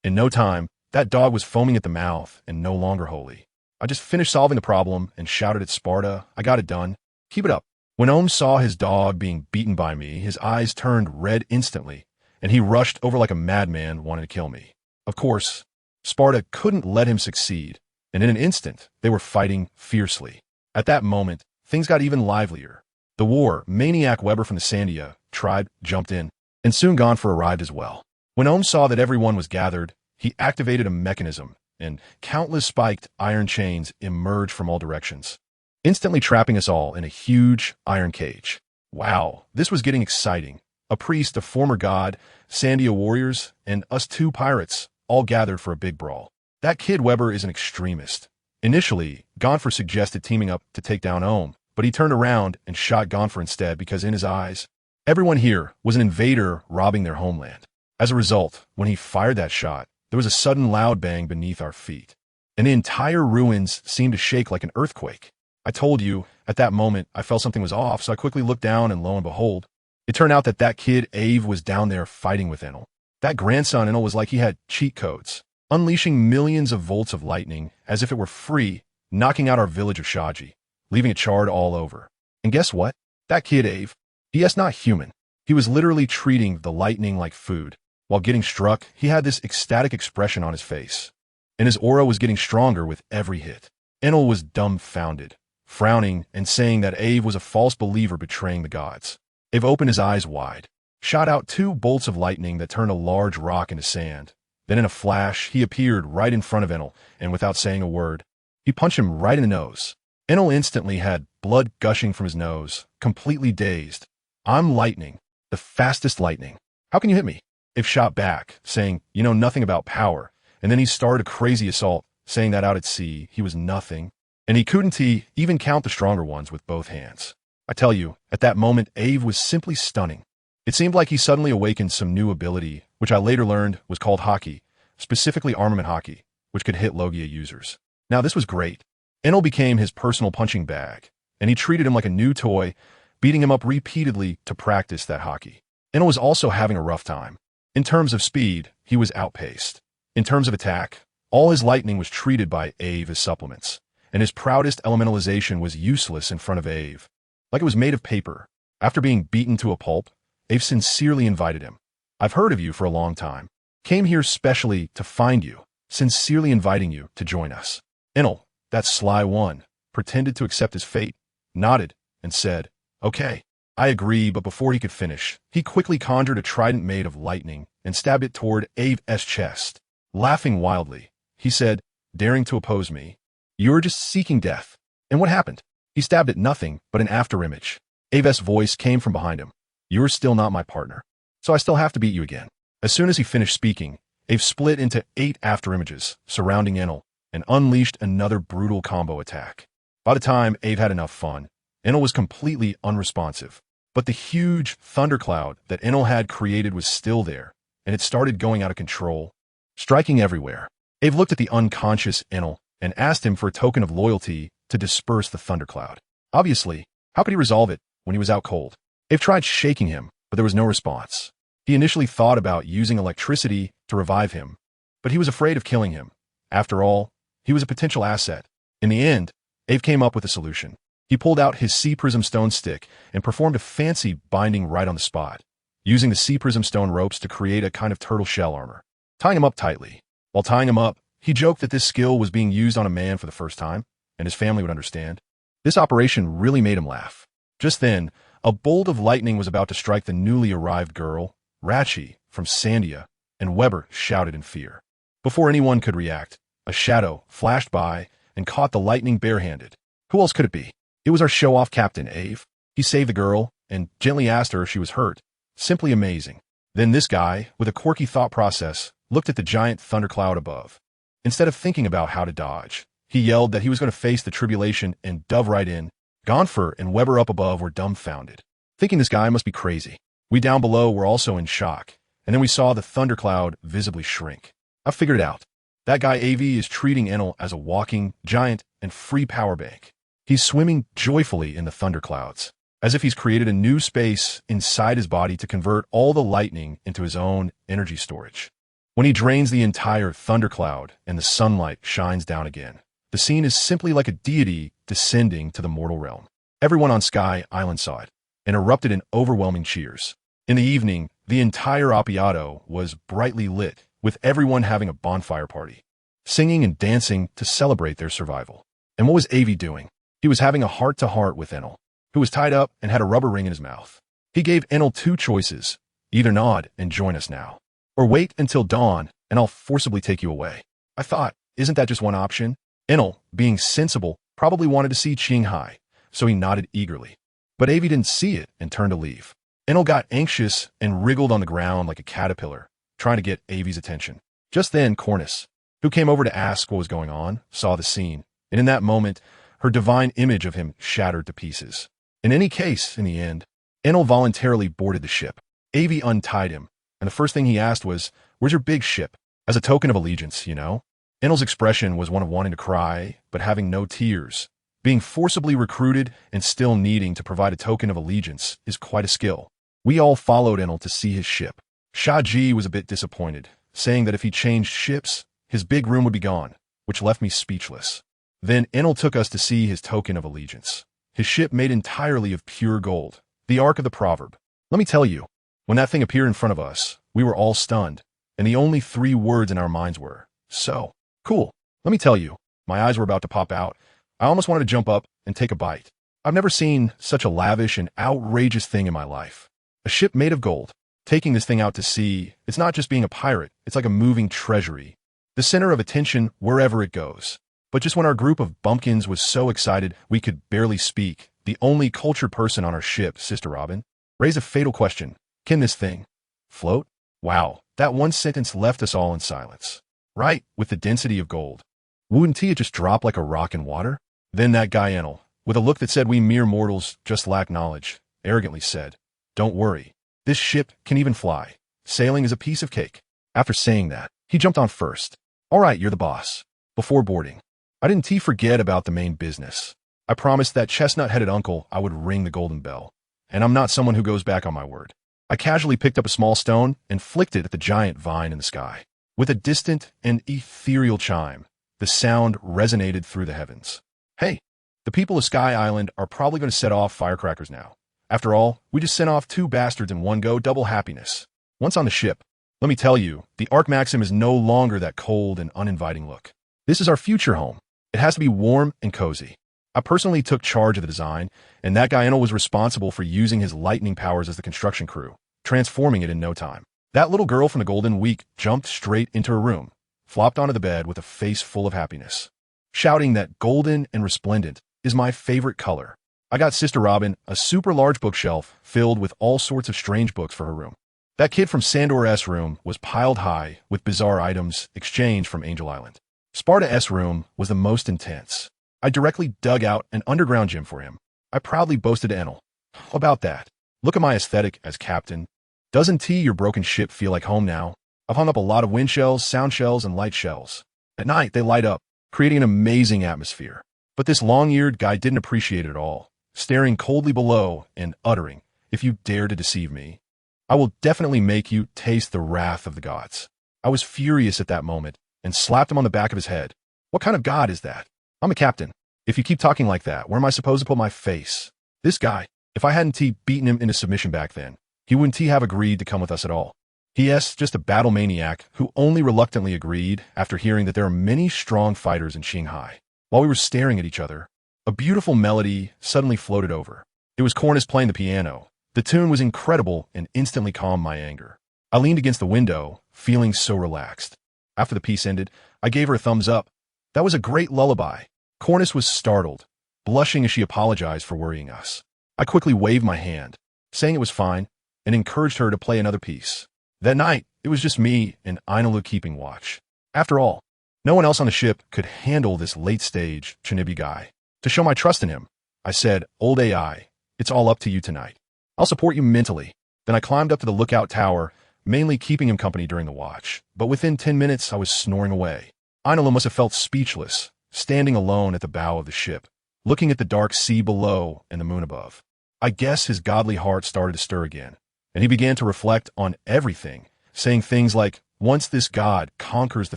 In no time, that dog was foaming at the mouth and no longer holy. I just finished solving the problem and shouted at Sparta, I got it done. Keep it up. When Ohm saw his dog being beaten by me, his eyes turned red instantly, and he rushed over like a madman wanting to kill me. Of course, Sparta couldn't let him succeed, and in an instant, they were fighting fiercely. At that moment, things got even livelier. The war maniac Weber from the Sandia tribe jumped in, and soon Gonfer arrived as well. When Ohm saw that everyone was gathered, he activated a mechanism, and countless spiked iron chains emerged from all directions, instantly trapping us all in a huge iron cage. Wow, this was getting exciting. A priest, a former god, Sandia warriors, and us two pirates all gathered for a big brawl. That kid Weber is an extremist. Initially, Gonfer suggested teaming up to take down Ohm, but he turned around and shot Gonfer instead because in his eyes, everyone here was an invader robbing their homeland. As a result, when he fired that shot, there was a sudden loud bang beneath our feet, and the entire ruins seemed to shake like an earthquake. I told you, at that moment, I felt something was off, so I quickly looked down, and lo and behold, it turned out that kid Aivi was down there fighting with Enel. That grandson Enel was like he had cheat codes, unleashing millions of volts of lightning as if it were free, knocking out our village of Shaji, leaving it charred all over. And guess what? That kid Aivi, he's not human. He was literally treating the lightning like food. While getting struck, he had this ecstatic expression on his face, and his aura was getting stronger with every hit. Enel was dumbfounded, frowning and saying that Aivi was a false believer betraying the gods. Aivi opened his eyes wide, shot out 2 bolts of lightning that turned a large rock into sand. Then in a flash, he appeared right in front of Enel, and without saying a word, he punched him right in the nose. Enel instantly had blood gushing from his nose, completely dazed. I'm lightning, the fastest lightning. How can you hit me? Aivi shot back, saying, you know nothing about power, and then he started a crazy assault, saying that out at sea, he was nothing, and he couldn't even count the stronger ones with both hands. I tell you, at that moment, Aivi was simply stunning. It seemed like he suddenly awakened some new ability, which I later learned was called Haki, specifically armament Haki, which could hit Logia users. Now this was great. Enel became his personal punching bag, and he treated him like a new toy, beating him up repeatedly to practice that Haki. Enel was also having a rough time. In terms of speed, he was outpaced. In terms of attack, all his lightning was treated by Aivi as supplements, and his proudest elementalization was useless in front of Aivi, like it was made of paper. After being beaten to a pulp, Aivi sincerely invited him. I've heard of you for a long time. Came here specially to find you, sincerely inviting you to join us. Enel, that sly one, pretended to accept his fate, nodded, and said, okay, I agree, but before he could finish, he quickly conjured a trident made of lightning and stabbed it toward Aivi's chest. Laughing wildly, he said, daring to oppose me, you're just seeking death. And what happened? He stabbed at nothing but an afterimage. Aivi's voice came from behind him. You're still not my partner, so I still have to beat you again. As soon as he finished speaking, Aivi split into 8 afterimages surrounding Enel and unleashed another brutal combo attack. By the time Aivi had enough fun, Enel was completely unresponsive. But the huge thundercloud that Enel had created was still there, and it started going out of control, striking everywhere. Aivi looked at the unconscious Enel and asked him for a token of loyalty to disperse the thundercloud. Obviously, how could he resolve it when he was out cold? Aivi tried shaking him, but there was no response. He initially thought about using electricity to revive him, but he was afraid of killing him. After all, he was a potential asset. In the end, Aivi came up with a solution. He pulled out his sea prism stone stick and performed a fancy binding right on the spot, using the sea prism stone ropes to create a kind of turtle shell armor, tying him up tightly. While tying him up, he joked that this skill was being used on a man for the first time, and his family would understand. This operation really made him laugh. Just then, a bolt of lightning was about to strike the newly arrived girl, Rachi, from Sandia, and Weber shouted in fear. Before anyone could react, a shadow flashed by and caught the lightning barehanded. Who else could it be? It was our show-off captain, Aivi. He saved the girl and gently asked her if she was hurt. Simply amazing. Then this guy, with a quirky thought process, looked at the giant thundercloud above. Instead of thinking about how to dodge, he yelled that he was going to face the tribulation and dove right in. Gonfer and Weber up above were dumbfounded, thinking this guy must be crazy. We down below were also in shock, and then we saw the thundercloud visibly shrink. I figured it out. That guy Aivi is treating Enel as a walking, giant, and free power bank. He's swimming joyfully in the thunderclouds, as if he's created a new space inside his body to convert all the lightning into his own energy storage. When he drains the entire thundercloud and the sunlight shines down again, the scene is simply like a deity descending to the mortal realm. Everyone on Sky Island saw it and erupted in overwhelming cheers. In the evening, the entire Appiato was brightly lit, with everyone having a bonfire party, singing and dancing to celebrate their survival. And what was Aivi doing? He was having a heart-to-heart with Enel, who was tied up and had a rubber ring in his mouth. He gave Enel two choices: either nod and join us now, or wait until dawn and I'll forcibly take you away. I thought, isn't that just one option? Enel, being sensible, probably wanted to see Qinghai, so he nodded eagerly. But Aivi didn't see it and turned to leave. Enel got anxious and wriggled on the ground like a caterpillar, trying to get Aivi's attention. Just then, Cornice, who came over to ask what was going on, saw the scene, and in that moment, her divine image of him shattered to pieces. In any case, in the end, Enel voluntarily boarded the ship. Aivi untied him, and the first thing he asked was, "Where's your big ship?" As a token of allegiance, you know? Enel's expression was one of wanting to cry, but having no tears. Being forcibly recruited and still needing to provide a token of allegiance is quite a skill. We all followed Enel to see his ship. Shati was a bit disappointed, saying that if he changed ships, his big room would be gone, which left me speechless. Then Enel took us to see his token of allegiance. His ship made entirely of pure gold, the Ark of the Proverb. Let me tell you, when that thing appeared in front of us, we were all stunned, and the only three words in our minds were, "So cool." Let me tell you, my eyes were about to pop out. I almost wanted to jump up and take a bite. I've never seen such a lavish and outrageous thing in my life. A ship made of gold. Taking this thing out to sea, it's not just being a pirate, it's like a moving treasury, the center of attention wherever it goes. But just when our group of bumpkins was so excited we could barely speak, the only cultured person on our ship, Sister Robin, raised a fatal question. Can this thing float? Wow, that one sentence left us all in silence. Right, with the density of gold. Wouldn't it just drop like a rock in water? Then that guy Enel, with a look that said we mere mortals just lack knowledge, arrogantly said, "Don't worry. This ship can even fly. Sailing is a piece of cake." After saying that, he jumped on first. "All right, you're the boss." Before boarding, I didn't forget about the main business. I promised that chestnut-headed uncle I would ring the golden bell. And I'm not someone who goes back on my word. I casually picked up a small stone and flicked it at the giant vine in the sky. With a distant and ethereal chime, the sound resonated through the heavens. Hey, the people of Sky Island are probably going to set off firecrackers now. After all, we just sent off two bastards in one go, double happiness. Once on the ship, let me tell you, the Ark Maxim is no longer that cold and uninviting look. This is our future home. It has to be warm and cozy. I personally took charge of the design, and that guy Enel was responsible for using his lightning powers as the construction crew, transforming it in no time. That little girl from the Golden Week jumped straight into her room, flopped onto the bed with a face full of happiness, shouting that golden and resplendent is my favorite color. I got Sister Robin a super large bookshelf filled with all sorts of strange books for her room. That kid from Sandor S' room was piled high with bizarre items exchanged from Angel Island. Sparta S' room was the most intense. I directly dug out an underground gym for him. I proudly boasted to Enel, "How about that? Look at my aesthetic as captain. Doesn't your broken ship feel like home now? I've hung up a lot of wind shells, sound shells, and light shells. At night, they light up, creating an amazing atmosphere." But this long-eared guy didn't appreciate it at all, staring coldly below and uttering, "If you dare to deceive me, I will definitely make you taste the wrath of the gods." I was furious at that moment and slapped him on the back of his head. "What kind of god is that? I'm a captain. If you keep talking like that, where am I supposed to put my face?" This guy, if I hadn't beaten him into submission back then, he wouldn't have agreed to come with us at all. He.S. just a battle maniac who only reluctantly agreed after hearing that there are many strong fighters in Qinghai. While we were staring at each other, a beautiful melody suddenly floated over. It was Cornice playing the piano. The tune was incredible and instantly calmed my anger. I leaned against the window, feeling so relaxed. After the piece ended, I gave her a thumbs up. That was a great lullaby. Cornice was startled, blushing as she apologized for worrying us. I quickly waved my hand, saying it was fine, and encouraged her to play another piece. That night, it was just me and Ainalu keeping watch. After all, no one else on the ship could handle this late-stage Chinibi guy. To show my trust in him, I said, "Old AI, it's all up to you tonight. I'll support you mentally." Then I climbed up to the lookout tower, mainly keeping him company during the watch. But within 10 minutes, I was snoring away. Ainalu must have felt speechless, standing alone at the bow of the ship, looking at the dark sea below and the moon above. I guess his godly heart started to stir again, and he began to reflect on everything, saying things like, "Once this god conquers the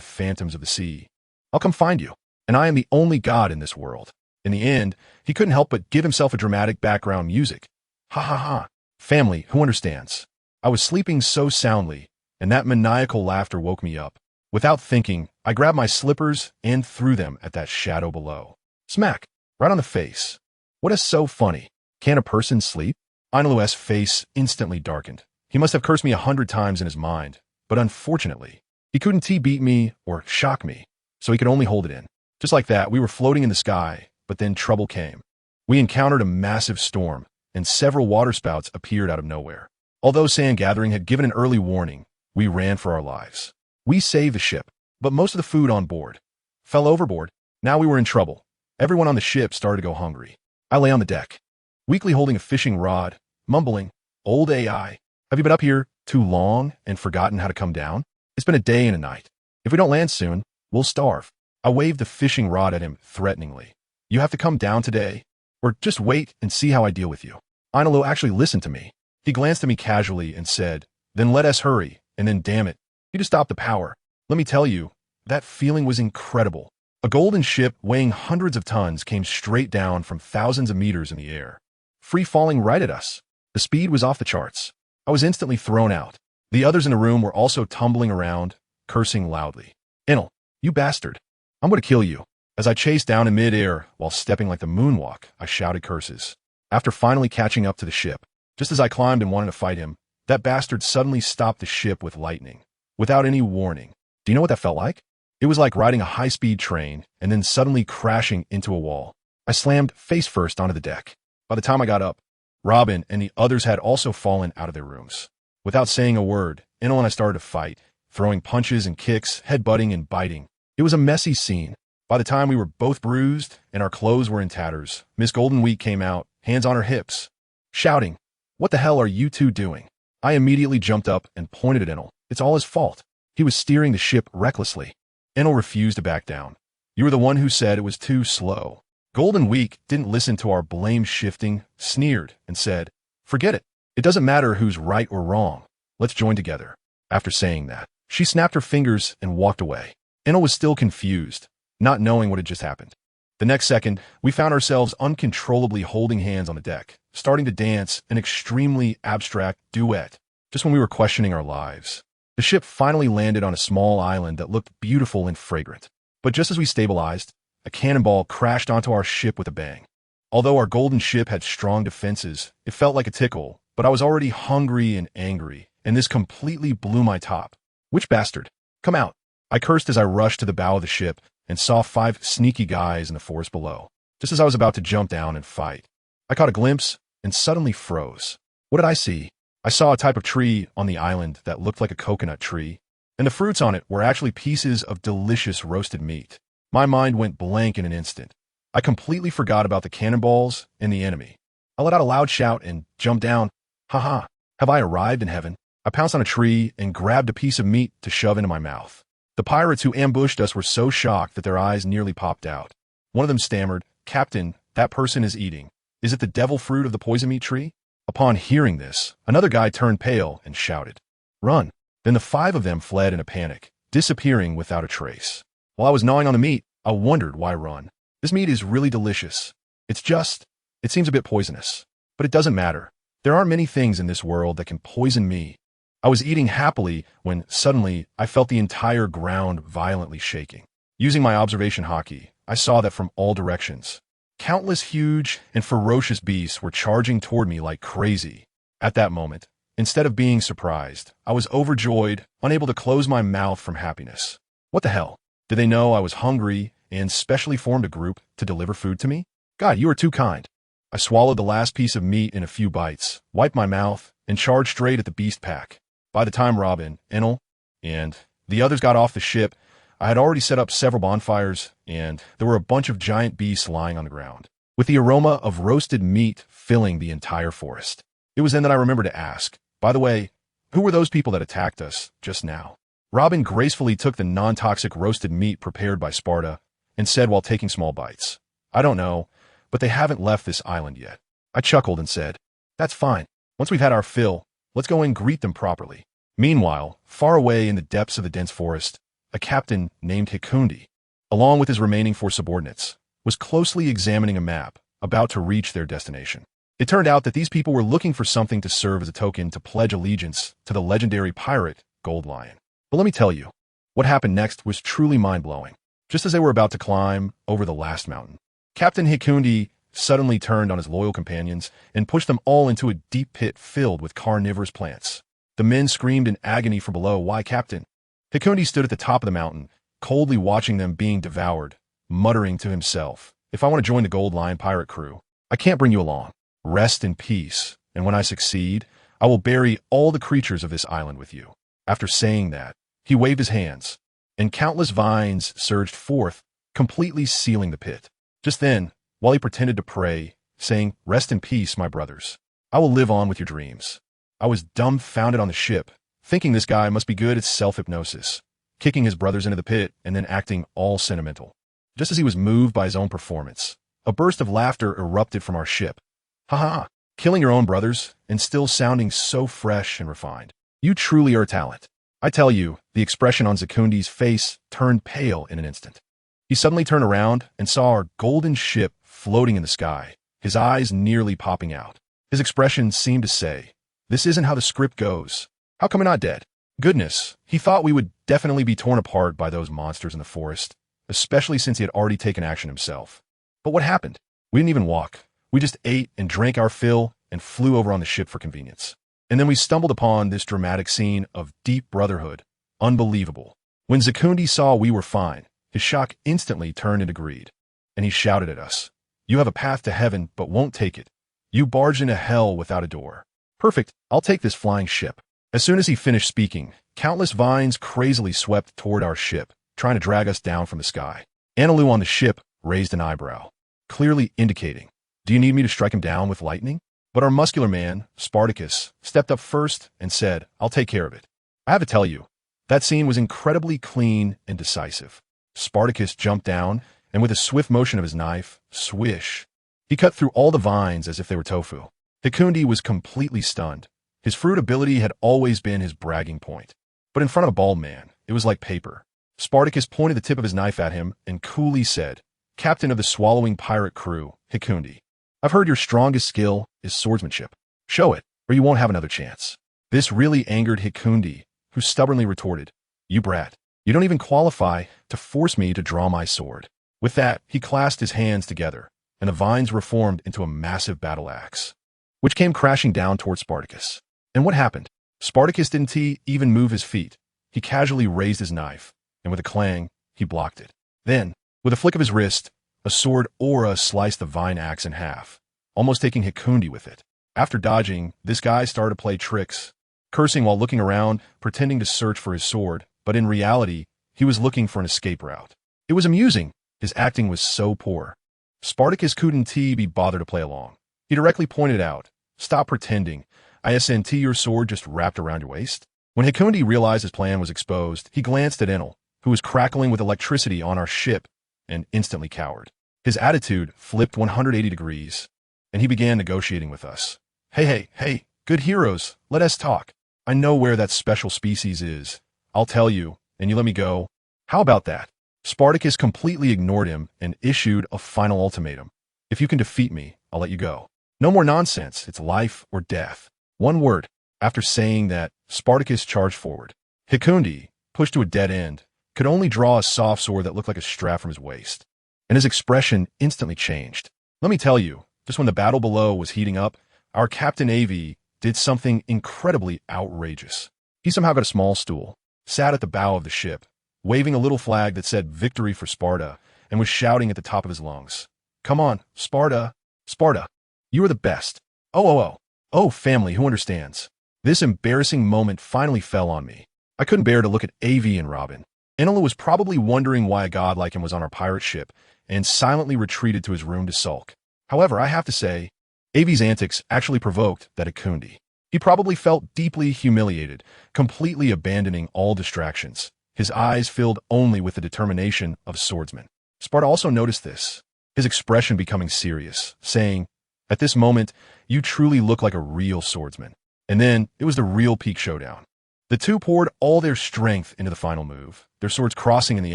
phantoms of the sea, I'll come find you, and I am the only god in this world." In the end, he couldn't help but give himself a dramatic background music. Ha ha ha. Family, who understands? I was sleeping so soundly, and that maniacal laughter woke me up. Without thinking, I grabbed my slippers and threw them at that shadow below. Smack! Right on the face. What is so funny? Can a person sleep? Ainalu's face instantly darkened. He must have cursed me 100 times in his mind, but unfortunately, he couldn't beat me or shock me, so he could only hold it in. Just like that, we were floating in the sky, but then trouble came. We encountered a massive storm, and several waterspouts appeared out of nowhere. Although sand gathering had given an early warning, we ran for our lives. We saved the ship, but most of the food on board fell overboard. Now we were in trouble. Everyone on the ship started to go hungry. I lay on the deck, weakly holding a fishing rod, mumbling, "Old AI, have you been up here too long and forgotten how to come down? It's been a day and a night. If we don't land soon, we'll starve." I waved the fishing rod at him threateningly. "You have to come down today, or just wait and see how I deal with you." Ainalu actually listened to me. He glanced at me casually and said, "Then let us hurry, and then damn it, you just stop the power." Let me tell you, that feeling was incredible. A golden ship weighing hundreds of tons came straight down from thousands of meters in the air, free-falling right at us. The speed was off the charts. I was instantly thrown out. The others in the room were also tumbling around, cursing loudly. "Enel, you bastard. I'm going to kill you." As I chased down in midair while stepping like the moonwalk, I shouted curses. After finally catching up to the ship, just as I climbed and wanted to fight him, that bastard suddenly stopped the ship with lightning, without any warning. Do you know what that felt like? It was like riding a high-speed train and then suddenly crashing into a wall. I slammed face first onto the deck. By the time I got up, Robin and the others had also fallen out of their rooms. Without saying a word, Enel and I started to fight, throwing punches and kicks, headbutting and biting. It was a messy scene. By the time we were both bruised and our clothes were in tatters, Miss Golden Week came out, hands on her hips, shouting, "What the hell are you two doing?" I immediately jumped up and pointed at Enel. It's all his fault. He was steering the ship recklessly. Enel refused to back down. "You were the one who said it was too slow." Golden Week didn't listen to our blame shifting, sneered, and said, "Forget it. It doesn't matter who's right or wrong. Let's join together." After saying that, she snapped her fingers and walked away. Enel was still confused, not knowing what had just happened. The next second, we found ourselves uncontrollably holding hands on the deck, starting to dance an extremely abstract duet, just when we were questioning our lives. The ship finally landed on a small island that looked beautiful and fragrant. But just as we stabilized, a cannonball crashed onto our ship with a bang. Although our golden ship had strong defenses, it felt like a tickle, but I was already hungry and angry, and this completely blew my top. "Which bastard? Come out." I cursed as I rushed to the bow of the ship and saw 5 sneaky guys in the forest below. Just as I was about to jump down and fight, I caught a glimpse and suddenly froze. What did I see? I saw a type of tree on the island that looked like a coconut tree, and the fruits on it were actually pieces of delicious roasted meat. My mind went blank in an instant. I completely forgot about the cannonballs and the enemy. I let out a loud shout and jumped down. Haha, have I arrived in heaven? I pounced on a tree and grabbed a piece of meat to shove into my mouth. The pirates who ambushed us were so shocked that their eyes nearly popped out. One of them stammered, "Captain, that person is eating. Is it the devil fruit of the poison meat tree?" Upon hearing this, another guy turned pale and shouted, "Run!" Then the 5 of them fled in a panic, disappearing without a trace. While I was gnawing on the meat, I wondered why run. This meat is really delicious. It seems a bit poisonous. But it doesn't matter. There aren't many things in this world that can poison me. I was eating happily when suddenly I felt the entire ground violently shaking. Using my observation hockey, I saw that from all directions, countless huge and ferocious beasts were charging toward me like crazy. At that moment, instead of being surprised, I was overjoyed, unable to close my mouth from happiness. What the hell? Did they know I was hungry and specially formed a group to deliver food to me? God, you are too kind. I swallowed the last piece of meat in a few bites, wiped my mouth, and charged straight at the beast pack. By the time Robin, Enel, and the others got off the ship, I had already set up several bonfires, and there were a bunch of giant beasts lying on the ground, with the aroma of roasted meat filling the entire forest. It was then that I remembered to ask, "By the way, who were those people that attacked us just now?" Robin gracefully took the non-toxic roasted meat prepared by Sparta and said while taking small bites, "I don't know, but they haven't left this island yet." I chuckled and said, "That's fine. Once we've had our fill, let's go and greet them properly." Meanwhile, far away in the depths of the dense forest, a captain named Hikundi, along with his remaining 4 subordinates, was closely examining a map, about to reach their destination. It turned out that these people were looking for something to serve as a token to pledge allegiance to the legendary pirate, Gold Lion. But let me tell you, what happened next was truly mind-blowing. Just as they were about to climb over the last mountain, Captain Hikundi suddenly turned on his loyal companions and pushed them all into a deep pit filled with carnivorous plants. The men screamed in agony from below. Why, Captain? Hikundi stood at the top of the mountain, coldly watching them being devoured, muttering to himself, "If I want to join the Gold Lion pirate crew, I can't bring you along. Rest in peace, and when I succeed, I will bury all the creatures of this island with you." After saying that, he waved his hands, and countless vines surged forth, completely sealing the pit. Just then, while he pretended to pray, saying, "Rest in peace, my brothers. I will live on with your dreams." I was dumbfounded on the ship, thinking this guy must be good at self-hypnosis, kicking his brothers into the pit and then acting all sentimental. Just as he was moved by his own performance, a burst of laughter erupted from our ship. "Haha, killing your own brothers and still sounding so fresh and refined. You truly are a talent." I tell you, the expression on Zakundi's face turned pale in an instant. He suddenly turned around and saw our golden ship floating in the sky, his eyes nearly popping out. His expression seemed to say, "This isn't how the script goes. How come I'm not dead?" Goodness, he thought we would definitely be torn apart by those monsters in the forest, especially since he had already taken action himself. But what happened? We didn't even walk. We just ate and drank our fill and flew over on the ship for convenience. And then we stumbled upon this dramatic scene of deep brotherhood. Unbelievable. When Zakundi saw we were fine, his shock instantly turned into greed, and he shouted at us, "You have a path to heaven but won't take it. You barged into hell without a door. Perfect, I'll take this flying ship." As soon as he finished speaking, countless vines crazily swept toward our ship, trying to drag us down from the sky. Analu on the ship raised an eyebrow, clearly indicating, "Do you need me to strike him down with lightning?" But our muscular man, Spartacus, stepped up first and said, "I'll take care of it." I have to tell you, that scene was incredibly clean and decisive. Spartacus jumped down, and with a swift motion of his knife, swish, he cut through all the vines as if they were tofu. Hikundi was completely stunned. His fruit ability had always been his bragging point. But in front of a bald man, it was like paper. Spartacus pointed the tip of his knife at him and coolly said, "Captain of the swallowing pirate crew, Hikundi, I've heard your strongest skill is swordsmanship. Show it, or you won't have another chance." This really angered Hikundi, who stubbornly retorted, "You brat, you don't even qualify to force me to draw my sword." With that, he clasped his hands together, and the vines reformed into a massive battle axe, which came crashing down toward Spartacus. And what happened? Spartacus didn't even move his feet. He casually raised his knife, and with a clang, he blocked it. Then, with a flick of his wrist, a sword aura sliced the vine axe in half, almost taking Hikundi with it. After dodging, this guy started to play tricks, cursing while looking around, pretending to search for his sword, but in reality, he was looking for an escape route. It was amusing. His acting was so poor. Spartacus couldn't be bothered to play along. He directly pointed out, "Stop pretending. Isn't your sword just wrapped around your waist?" When Hikundi realized his plan was exposed, he glanced at Enel, who was crackling with electricity on our ship, and instantly cowered. His attitude flipped 180 degrees, and he began negotiating with us. Hey, good heroes, let us talk. I know where that special species is. I'll tell you, and you let me go. How about that?" Spartacus completely ignored him and issued a final ultimatum. "If you can defeat me, I'll let you go. No more nonsense, it's life or death." One word. After saying that, Spartacus charged forward. Hikundi, pushed to a dead end, could only draw a soft sword that looked like a strap from his waist, and his expression instantly changed. Let me tell you, just when the battle below was heating up, our Captain Aivi did something incredibly outrageous. He somehow got a small stool, sat at the bow of the ship, waving a little flag that said "Victory for Sparta," and was shouting at the top of his lungs, "Come on, Sparta, Sparta, you are the best. Oh, family, who understands?" This embarrassing moment finally fell on me. I couldn't bear to look at Aivi and Robin. Enela was probably wondering why a god like him was on our pirate ship, and silently retreated to his room to sulk. However, I have to say, Aivi's antics actually provoked that Hikundi. He probably felt deeply humiliated, completely abandoning all distractions, his eyes filled only with the determination of a swordsman. Sparta also noticed this, his expression becoming serious, saying, "At this moment, you truly look like a real swordsman." And then, it was the real peak showdown. The two poured all their strength into the final move, their swords crossing in the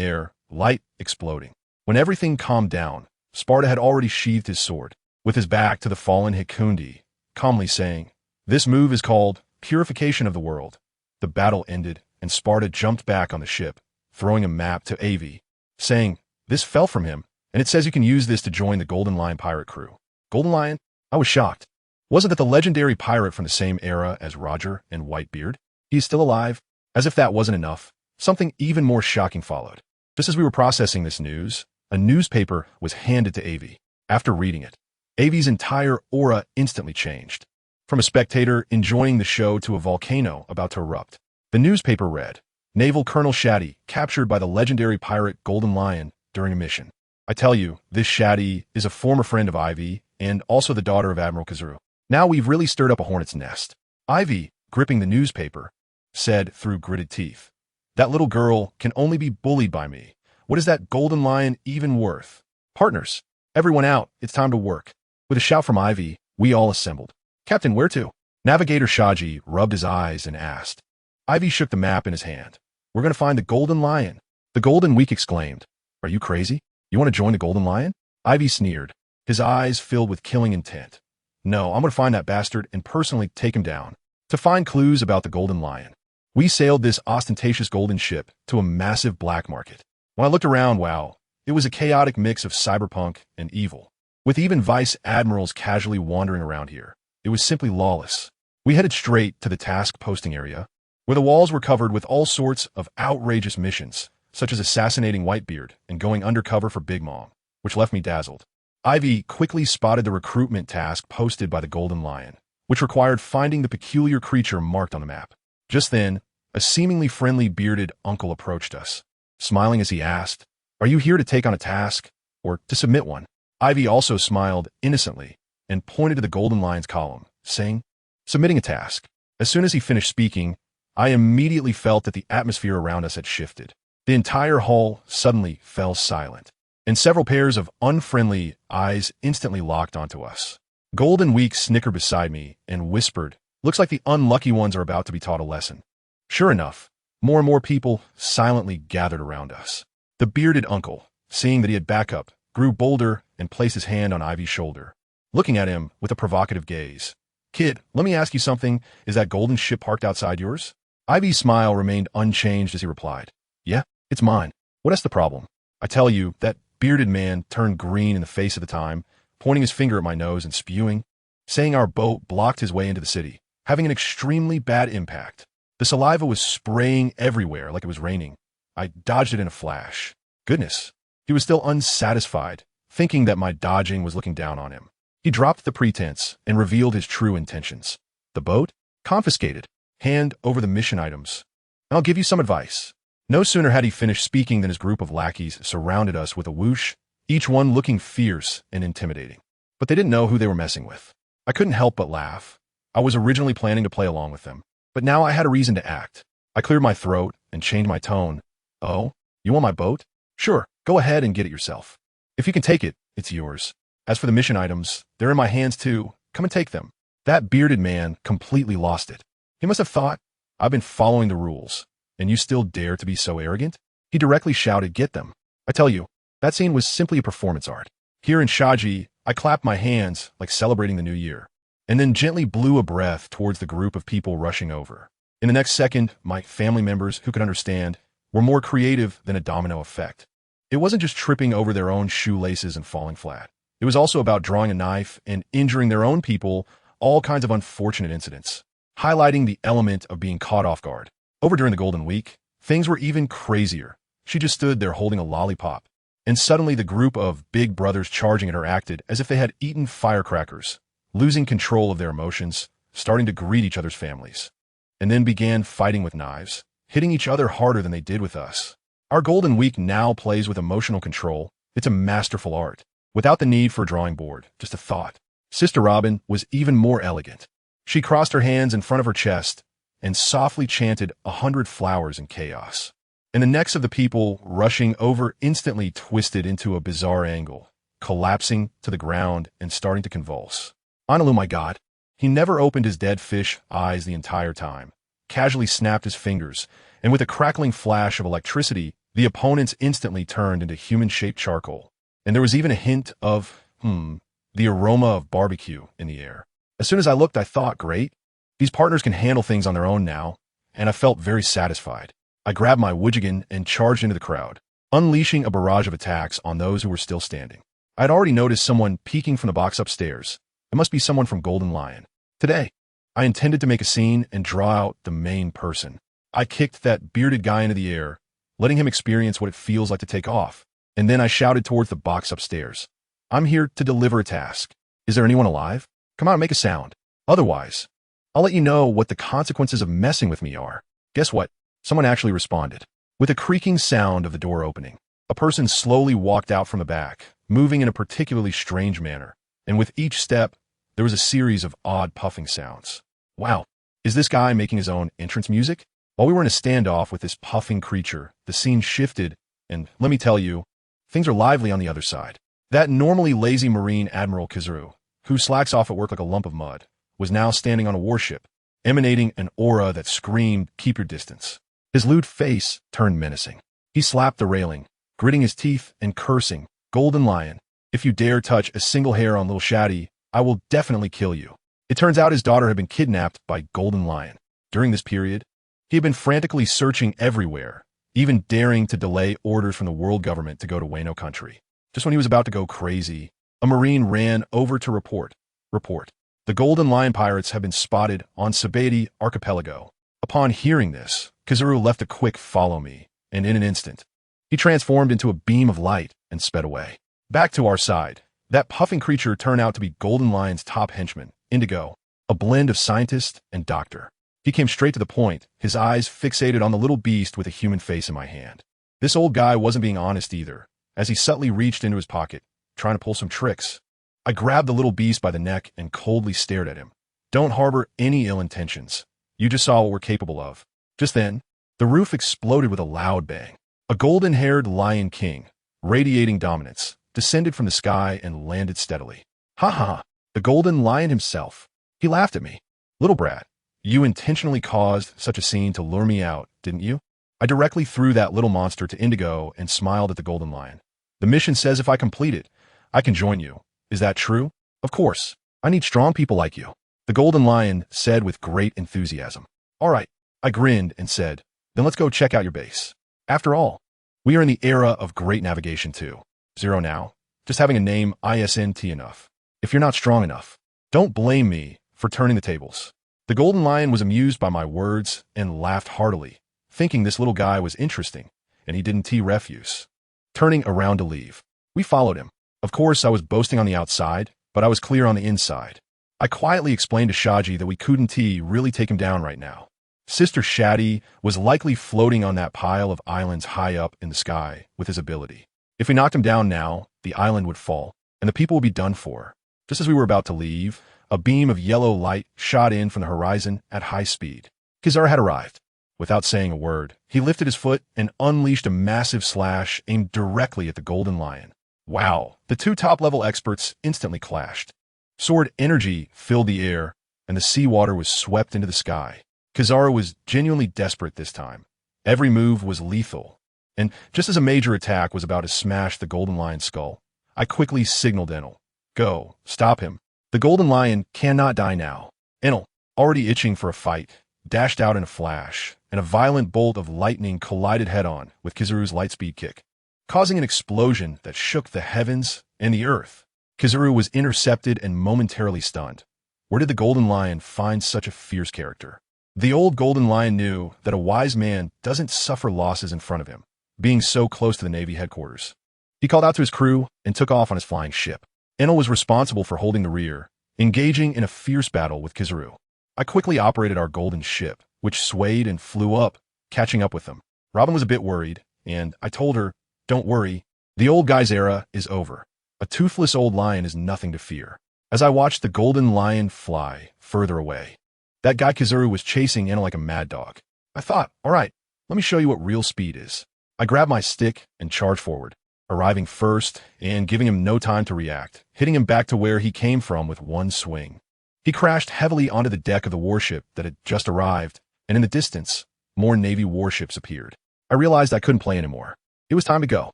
air, light exploding. When everything calmed down, Sparta had already sheathed his sword, with his back to the fallen Hikundi, calmly saying, "This move is called Purification of the World." The battle ended, and Sparta jumped back on the ship, throwing a map to Aivi, saying, "This fell from him, and it says you can use this to join the Golden Lion pirate crew." Golden Lion? I was shocked. Wasn't that the legendary pirate from the same era as Roger and Whitebeard? He is still alive? As if that wasn't enough, something even more shocking followed. Just as we were processing this news, a newspaper was handed to Aivi. After reading it, Aivi's entire aura instantly changed. From a spectator enjoying the show to a volcano about to erupt. The newspaper read, "Naval Colonel Shati captured by the legendary pirate Golden Lion during a mission." I tell you, this Shati is a former friend of Aivi and also the daughter of Admiral Kazuru. Now we've really stirred up a hornet's nest. Aivi, gripping the newspaper, said through gritted teeth, "That little girl can only be bullied by me. What is that Golden Lion even worth? Partners, everyone out, it's time to work." With a shout from Aivi, we all assembled. "Captain, where to?" Navigator Shati rubbed his eyes and asked. Aivi shook the map in his hand. "We're going to find the Golden Lion." The Golden Week exclaimed, "Are you crazy? You want to join the Golden Lion?" Aivi sneered, his eyes filled with killing intent. "No, I'm going to find that bastard and personally take him down. To find clues about the Golden Lion." We sailed this ostentatious golden ship to a massive black market. When I looked around, wow, it was a chaotic mix of cyberpunk and evil. With even vice admirals casually wandering around here, it was simply lawless. We headed straight to the task posting area, where the walls were covered with all sorts of outrageous missions, such as assassinating Whitebeard and going undercover for Big Mom, which left me dazzled. Aivi quickly spotted the recruitment task posted by the Golden Lion, which required finding the peculiar creature marked on the map. Just then, a seemingly friendly bearded uncle approached us, smiling as he asked, "Are you here to take on a task, or to submit one?" Aivi also smiled innocently and pointed to the Golden Lion's column, saying, "Submitting a task." As soon as he finished speaking, I immediately felt that the atmosphere around us had shifted. The entire hall suddenly fell silent, and several pairs of unfriendly eyes instantly locked onto us. Golden Week snickered beside me and whispered, "Looks like the unlucky ones are about to be taught a lesson." Sure enough, more and more people silently gathered around us. The bearded uncle, seeing that he had backup, grew bolder and placed his hand on Ivy's shoulder, looking at him with a provocative gaze. "Kid, let me ask you something. Is that golden ship parked outside yours?" Ivy's smile remained unchanged as he replied, "Yeah, it's mine. What is the problem?" I tell you, that bearded man turned green in the face at the time, pointing his finger at my nose and spewing, saying our boat blocked his way into the city, having an extremely bad impact. The saliva was spraying everywhere like it was raining. I dodged it in a flash. Goodness, he was still unsatisfied, thinking that my dodging was looking down on him. He dropped the pretense and revealed his true intentions. The boat? Confiscated. Hand over the mission items. I'll give you some advice. No sooner had he finished speaking than his group of lackeys surrounded us with a whoosh, each one looking fierce and intimidating. But they didn't know who they were messing with. I couldn't help but laugh. I was originally planning to play along with them, but now I had a reason to act. I cleared my throat and changed my tone. "Oh, you want my boat? Sure, go ahead and get it yourself. If you can take it, it's yours. As for the mission items, they're in my hands too. Come and take them." That bearded man completely lost it. He must have thought, "I've been following the rules, and you still dare to be so arrogant?" He directly shouted, "Get them." I tell you, that scene was simply a performance art. Here in Shaji, I clapped my hands like celebrating the new year, and then gently blew a breath towards the group of people rushing over. In the next second, my family members, who could understand, were more creative than a domino effect. It wasn't just tripping over their own shoelaces and falling flat. It was also about drawing a knife and injuring their own people, all kinds of unfortunate incidents, highlighting the element of being caught off guard. Over during the Golden Week, things were even crazier. She just stood there holding a lollipop, and suddenly the group of big brothers charging at her acted as if they had eaten firecrackers, losing control of their emotions, starting to greet each other's families, and then began fighting with knives, hitting each other harder than they did with us. Our Golden Week now plays with emotional control. It's a masterful art, without the need for a drawing board, just a thought. Sister Robin was even more elegant. She crossed her hands in front of her chest and softly chanted 100 flowers in chaos. And the necks of the people rushing over instantly twisted into a bizarre angle, collapsing to the ground and starting to convulse. Analu, my God, he never opened his dead fish eyes the entire time, casually snapped his fingers, and with a crackling flash of electricity, the opponents instantly turned into human-shaped charcoal. and there was even a hint of, the aroma of barbecue in the air. As soon as I looked, I thought, great, these partners can handle things on their own now, and I felt very satisfied. I grabbed my Widgegan and charged into the crowd, unleashing a barrage of attacks on those who were still standing. I had already noticed someone peeking from the box upstairs. It must be someone from Golden Lion. Today, I intended to make a scene and draw out the main person. I kicked that bearded guy into the air, letting him experience what it feels like to take off. And then I shouted towards the box upstairs. I'm here to deliver a task. Is there anyone alive? Come on, make a sound. Otherwise, I'll let you know what the consequences of messing with me are. Guess what? Someone actually responded. With a creaking sound of the door opening, a person slowly walked out from the back, moving in a particularly strange manner. And with each step, there was a series of odd puffing sounds. Wow, is this guy making his own entrance music? While we were in a standoff with this puffing creature, the scene shifted, and let me tell you, things are lively on the other side. That normally lazy Marine Admiral Kizuru, who slacks off at work like a lump of mud, was now standing on a warship, emanating an aura that screamed, keep your distance. His lewd face turned menacing. He slapped the railing, gritting his teeth and cursing, Golden Lion, if you dare touch a single hair on little Shati, I will definitely kill you. It turns out his daughter had been kidnapped by Golden Lion. During this period, he had been frantically searching everywhere, even daring to delay orders from the world government to go to Wano country. Just when he was about to go crazy, a Marine ran over to report. The Golden Lion pirates have been spotted on Sabeti Archipelago. Upon hearing this, Kizuru left a quick follow me, and in an instant, he transformed into a beam of light and sped away. Back to our side, that puffing creature turned out to be Golden Lion's top henchman, Indigo, a blend of scientist and doctor. He came straight to the point, his eyes fixated on the little beast with a human face in my hand. This old guy wasn't being honest either, as he subtly reached into his pocket, trying to pull some tricks. I grabbed the little beast by the neck and coldly stared at him. Don't harbor any ill intentions. You just saw what we're capable of. Just then, the roof exploded with a loud bang. A golden-haired Lion King, radiating dominance, descended from the sky and landed steadily. Ha ha, the Golden Lion himself. He laughed at me. Little brat, you intentionally caused such a scene to lure me out, didn't you? I directly threw that little monster to Indigo and smiled at the Golden Lion. The mission says if I complete it, I can join you. Is that true? Of course. I need strong people like you. The Golden Lion said with great enthusiasm. All right. I grinned and said, then let's go check out your base. After all, we are in the era of great navigation too. Zero now. Just having a name ISNT enough. If you're not strong enough, don't blame me for turning the tables. The Golden Lion was amused by my words and laughed heartily, thinking this little guy was interesting, and he didn't tee refuse. Turning around to leave, we followed him. Of course, I was boasting on the outside, but I was clear on the inside. I quietly explained to Shaji that we couldn't really take him down right now. Sister Shati was likely floating on that pile of islands high up in the sky with his ability. If we knocked him down now, the island would fall, and the people would be done for. Just as we were about to leave, a beam of yellow light shot in from the horizon at high speed. Kizar had arrived. Without saying a word, he lifted his foot and unleashed a massive slash aimed directly at the Golden Lion. Wow, the two top-level experts instantly clashed. Sword energy filled the air, and the seawater was swept into the sky. Kizaru was genuinely desperate this time. Every move was lethal, and just as a major attack was about to smash the Golden Lion's skull, I quickly signaled Enel. Go, stop him. The Golden Lion cannot die now. Enel, already itching for a fight, dashed out in a flash, and a violent bolt of lightning collided head-on with Kizaru's lightspeed kick, causing an explosion that shook the heavens and the earth. Kizaru was intercepted and momentarily stunned. Where did the Golden Lion find such a fierce character? The old Golden Lion knew that a wise man doesn't suffer losses in front of him, being so close to the Navy headquarters. He called out to his crew and took off on his flying ship. Enel was responsible for holding the rear, engaging in a fierce battle with Kizaru. I quickly operated our golden ship, which swayed and flew up, catching up with them. Robin was a bit worried, and I told her, don't worry, the old guy's era is over. A toothless old lion is nothing to fear. As I watched the Golden Lion fly further away, that guy Kizaru was chasing Enel like a mad dog. I thought, all right, let me show you what real speed is. I grabbed my stick and charged forward, arriving first and giving him no time to react, hitting him back to where he came from with one swing. He crashed heavily onto the deck of the warship that had just arrived, and in the distance, more Navy warships appeared. I realized I couldn't play anymore. It was time to go.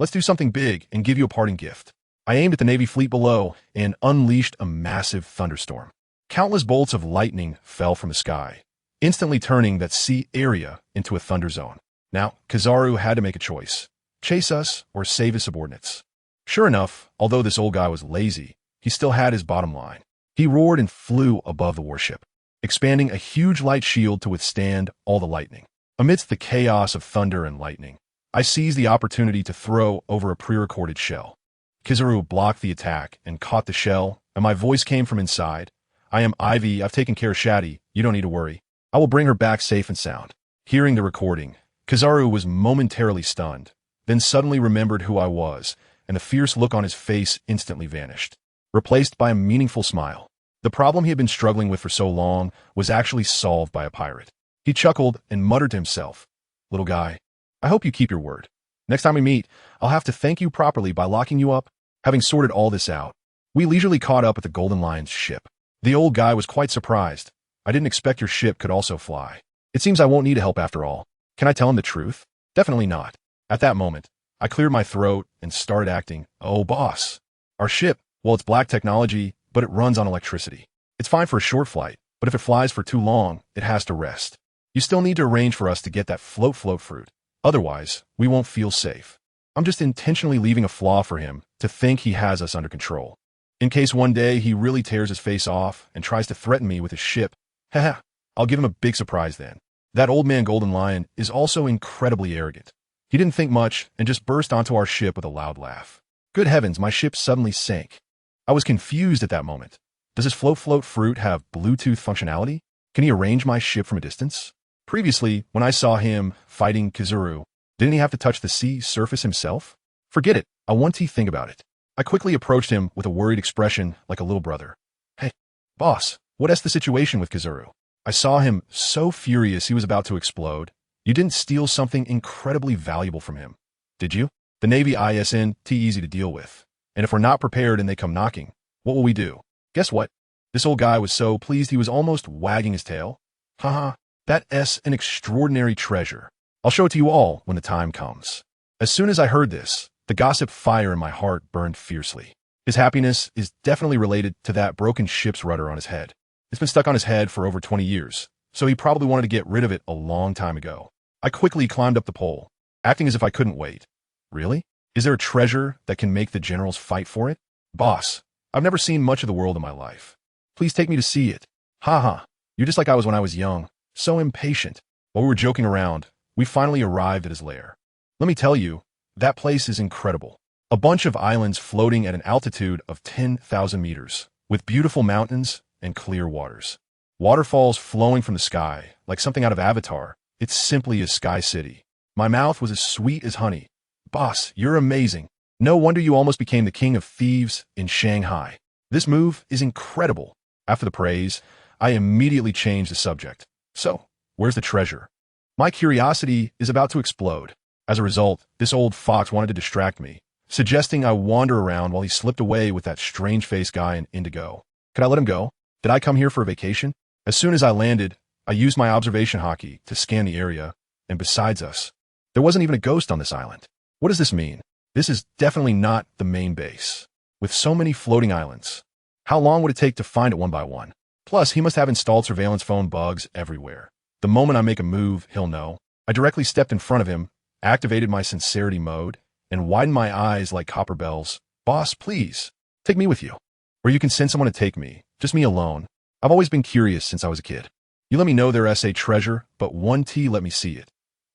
Let's do something big and give you a parting gift. I aimed at the Navy fleet below and unleashed a massive thunderstorm. Countless bolts of lightning fell from the sky, instantly turning that sea area into a thunder zone. Now, Kizaru had to make a choice: chase us or save his subordinates. Sure enough, although this old guy was lazy, he still had his bottom line. He roared and flew above the warship, expanding a huge light shield to withstand all the lightning. Amidst the chaos of thunder and lightning, I seized the opportunity to throw over a pre-recorded shell. Kizaru blocked the attack and caught the shell, and my voice came from inside. "I am Aivi. I've taken care of Shati. You don't need to worry. I will bring her back safe and sound." Hearing the recording, Kizaru was momentarily stunned, then suddenly remembered who I was, and the fierce look on his face instantly vanished, replaced by a meaningful smile. The problem he had been struggling with for so long was actually solved by a pirate. He chuckled and muttered to himself, "Little guy, I hope you keep your word. Next time we meet, I'll have to thank you properly by locking you up." Having sorted all this out, we leisurely caught up at the Golden Lion's ship. The old guy was quite surprised. "I didn't expect your ship could also fly. It seems I won't need help after all." Can I tell him the truth? Definitely not. At that moment, I cleared my throat and started acting, "Oh, boss. Our ship, well, it's black technology, but it runs on electricity. It's fine for a short flight, but if it flies for too long, it has to rest. You still need to arrange for us to get that float fruit. Otherwise, we won't feel safe." I'm just intentionally leaving a flaw for him to think he has us under control. In case one day he really tears his face off and tries to threaten me with his ship, haha, I'll give him a big surprise then. That old man Golden Lion is also incredibly arrogant. He didn't think much and just burst onto our ship with a loud laugh. Good heavens, my ship suddenly sank. I was confused at that moment. Does his float fruit have Bluetooth functionality? Can he arrange my ship from a distance? Previously, when I saw him fighting Kizaru, didn't he have to touch the sea surface himself? Forget it. I want to think about it. I quickly approached him with a worried expression like a little brother. "Hey, boss, what's the situation with Kizaru?" I saw him so furious he was about to explode. "You didn't steal something incredibly valuable from him, did you? The Navy isn't too easy to deal with. And if we're not prepared and they come knocking, what will we do?" Guess what? This old guy was so pleased he was almost wagging his tail. Haha, that's an extraordinary treasure. I'll show it to you all when the time comes. As soon as I heard this, the gossip fire in my heart burned fiercely. His happiness is definitely related to that broken ship's rudder on his head. It's been stuck on his head for over 20 years, so he probably wanted to get rid of it a long time ago. I quickly climbed up the pole, acting as if I couldn't wait. Really? Is there a treasure that can make the generals fight for it? Boss, I've never seen much of the world in my life. Please take me to see it. Haha, you're just like I was when I was young, so impatient. While we were joking around, we finally arrived at his lair. Let me tell you, that place is incredible. A bunch of islands floating at an altitude of 10,000 meters, with beautiful mountains and clear waters. Waterfalls flowing from the sky, like something out of Avatar. It's simply a sky city. My mouth was as sweet as honey. Boss, you're amazing. No wonder you almost became the king of thieves in Shanghai. This move is incredible. After the praise, I immediately changed the subject. So, where's the treasure? My curiosity is about to explode. As a result, this old fox wanted to distract me, suggesting I wander around while he slipped away with that strange-faced guy in indigo. Could I let him go? Did I come here for a vacation? As soon as I landed, I used my observation hockey to scan the area, and besides us, there wasn't even a ghost on this island. What does this mean? This is definitely not the main base. With so many floating islands, how long would it take to find it one by one? Plus, he must have installed surveillance phone bugs everywhere. The moment I make a move, he'll know. I directly stepped in front of him, activated my sincerity mode, and widened my eyes like copper bells. "Boss, please, take me with you. Or you can send someone to take me, just me alone. I've always been curious since I was a kid. You let me know there's a treasure, but one T let me see it.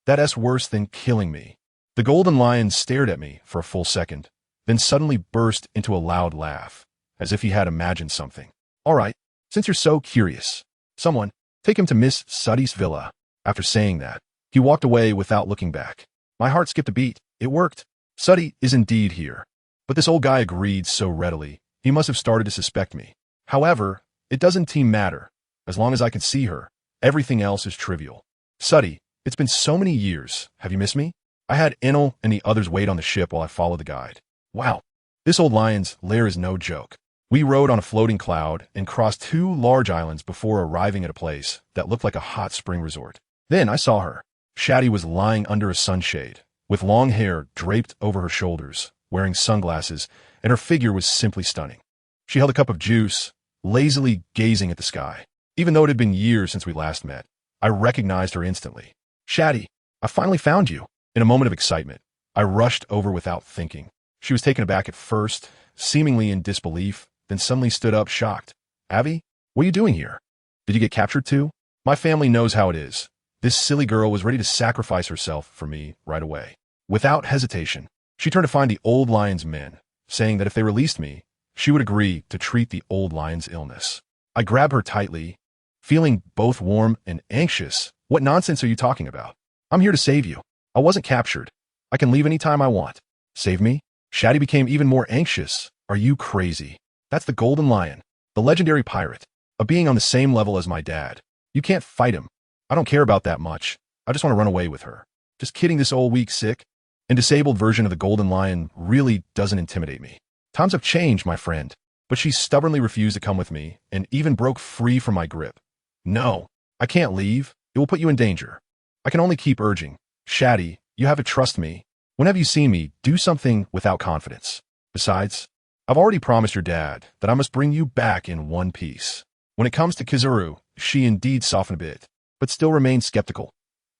That's worse than killing me." The Golden Lion stared at me for a full second, then suddenly burst into a loud laugh, as if he had imagined something. "All right, since you're so curious, someone, take him to Miss Shati's villa." After saying that, he walked away without looking back. My heart skipped a beat. It worked. Shati is indeed here. But this old guy agreed so readily, he must have started to suspect me. However, it doesn't matter. As long as I can see her, everything else is trivial. "Shati, it's been so many years. Have you missed me?" I had Enel and the others wait on the ship while I followed the guide. Wow, this old lion's lair is no joke. We rode on a floating cloud and crossed 2 large islands before arriving at a place that looked like a hot spring resort. Then I saw her. Shati was lying under a sunshade, with long hair draped over her shoulders, wearing sunglasses, and her figure was simply stunning. She held a cup of juice, lazily gazing at the sky. Even though it had been years since we last met, I recognized her instantly. Shati, I finally found you. In a moment of excitement, I rushed over without thinking. She was taken aback at first, seemingly in disbelief, then suddenly stood up, shocked. Aivi, what are you doing here? Did you get captured too? My family knows how it is. This silly girl was ready to sacrifice herself for me right away. Without hesitation, she turned to find the old lion's men, saying that if they released me, she would agree to treat the old lion's illness. I grabbed her tightly, feeling both warm and anxious. What nonsense are you talking about? I'm here to save you. I wasn't captured. I can leave any time I want. Save me? Shati became even more anxious. Are you crazy? That's the Golden Lion, the legendary pirate, a being on the same level as my dad. You can't fight him. I don't care about that much. I just want to run away with her. Just kidding, this old, weak, sick, and disabled version of the Golden Lion really doesn't intimidate me. Times have changed, my friend. But she stubbornly refused to come with me and even broke free from my grip. No, I can't leave. It will put you in danger. I can only keep urging. Shati, you have to trust me. Whenever you see me, do something without confidence. Besides, I've already promised your dad that I must bring you back in one piece. When it comes to Kizaru, she indeed softened a bit, but still remained skeptical.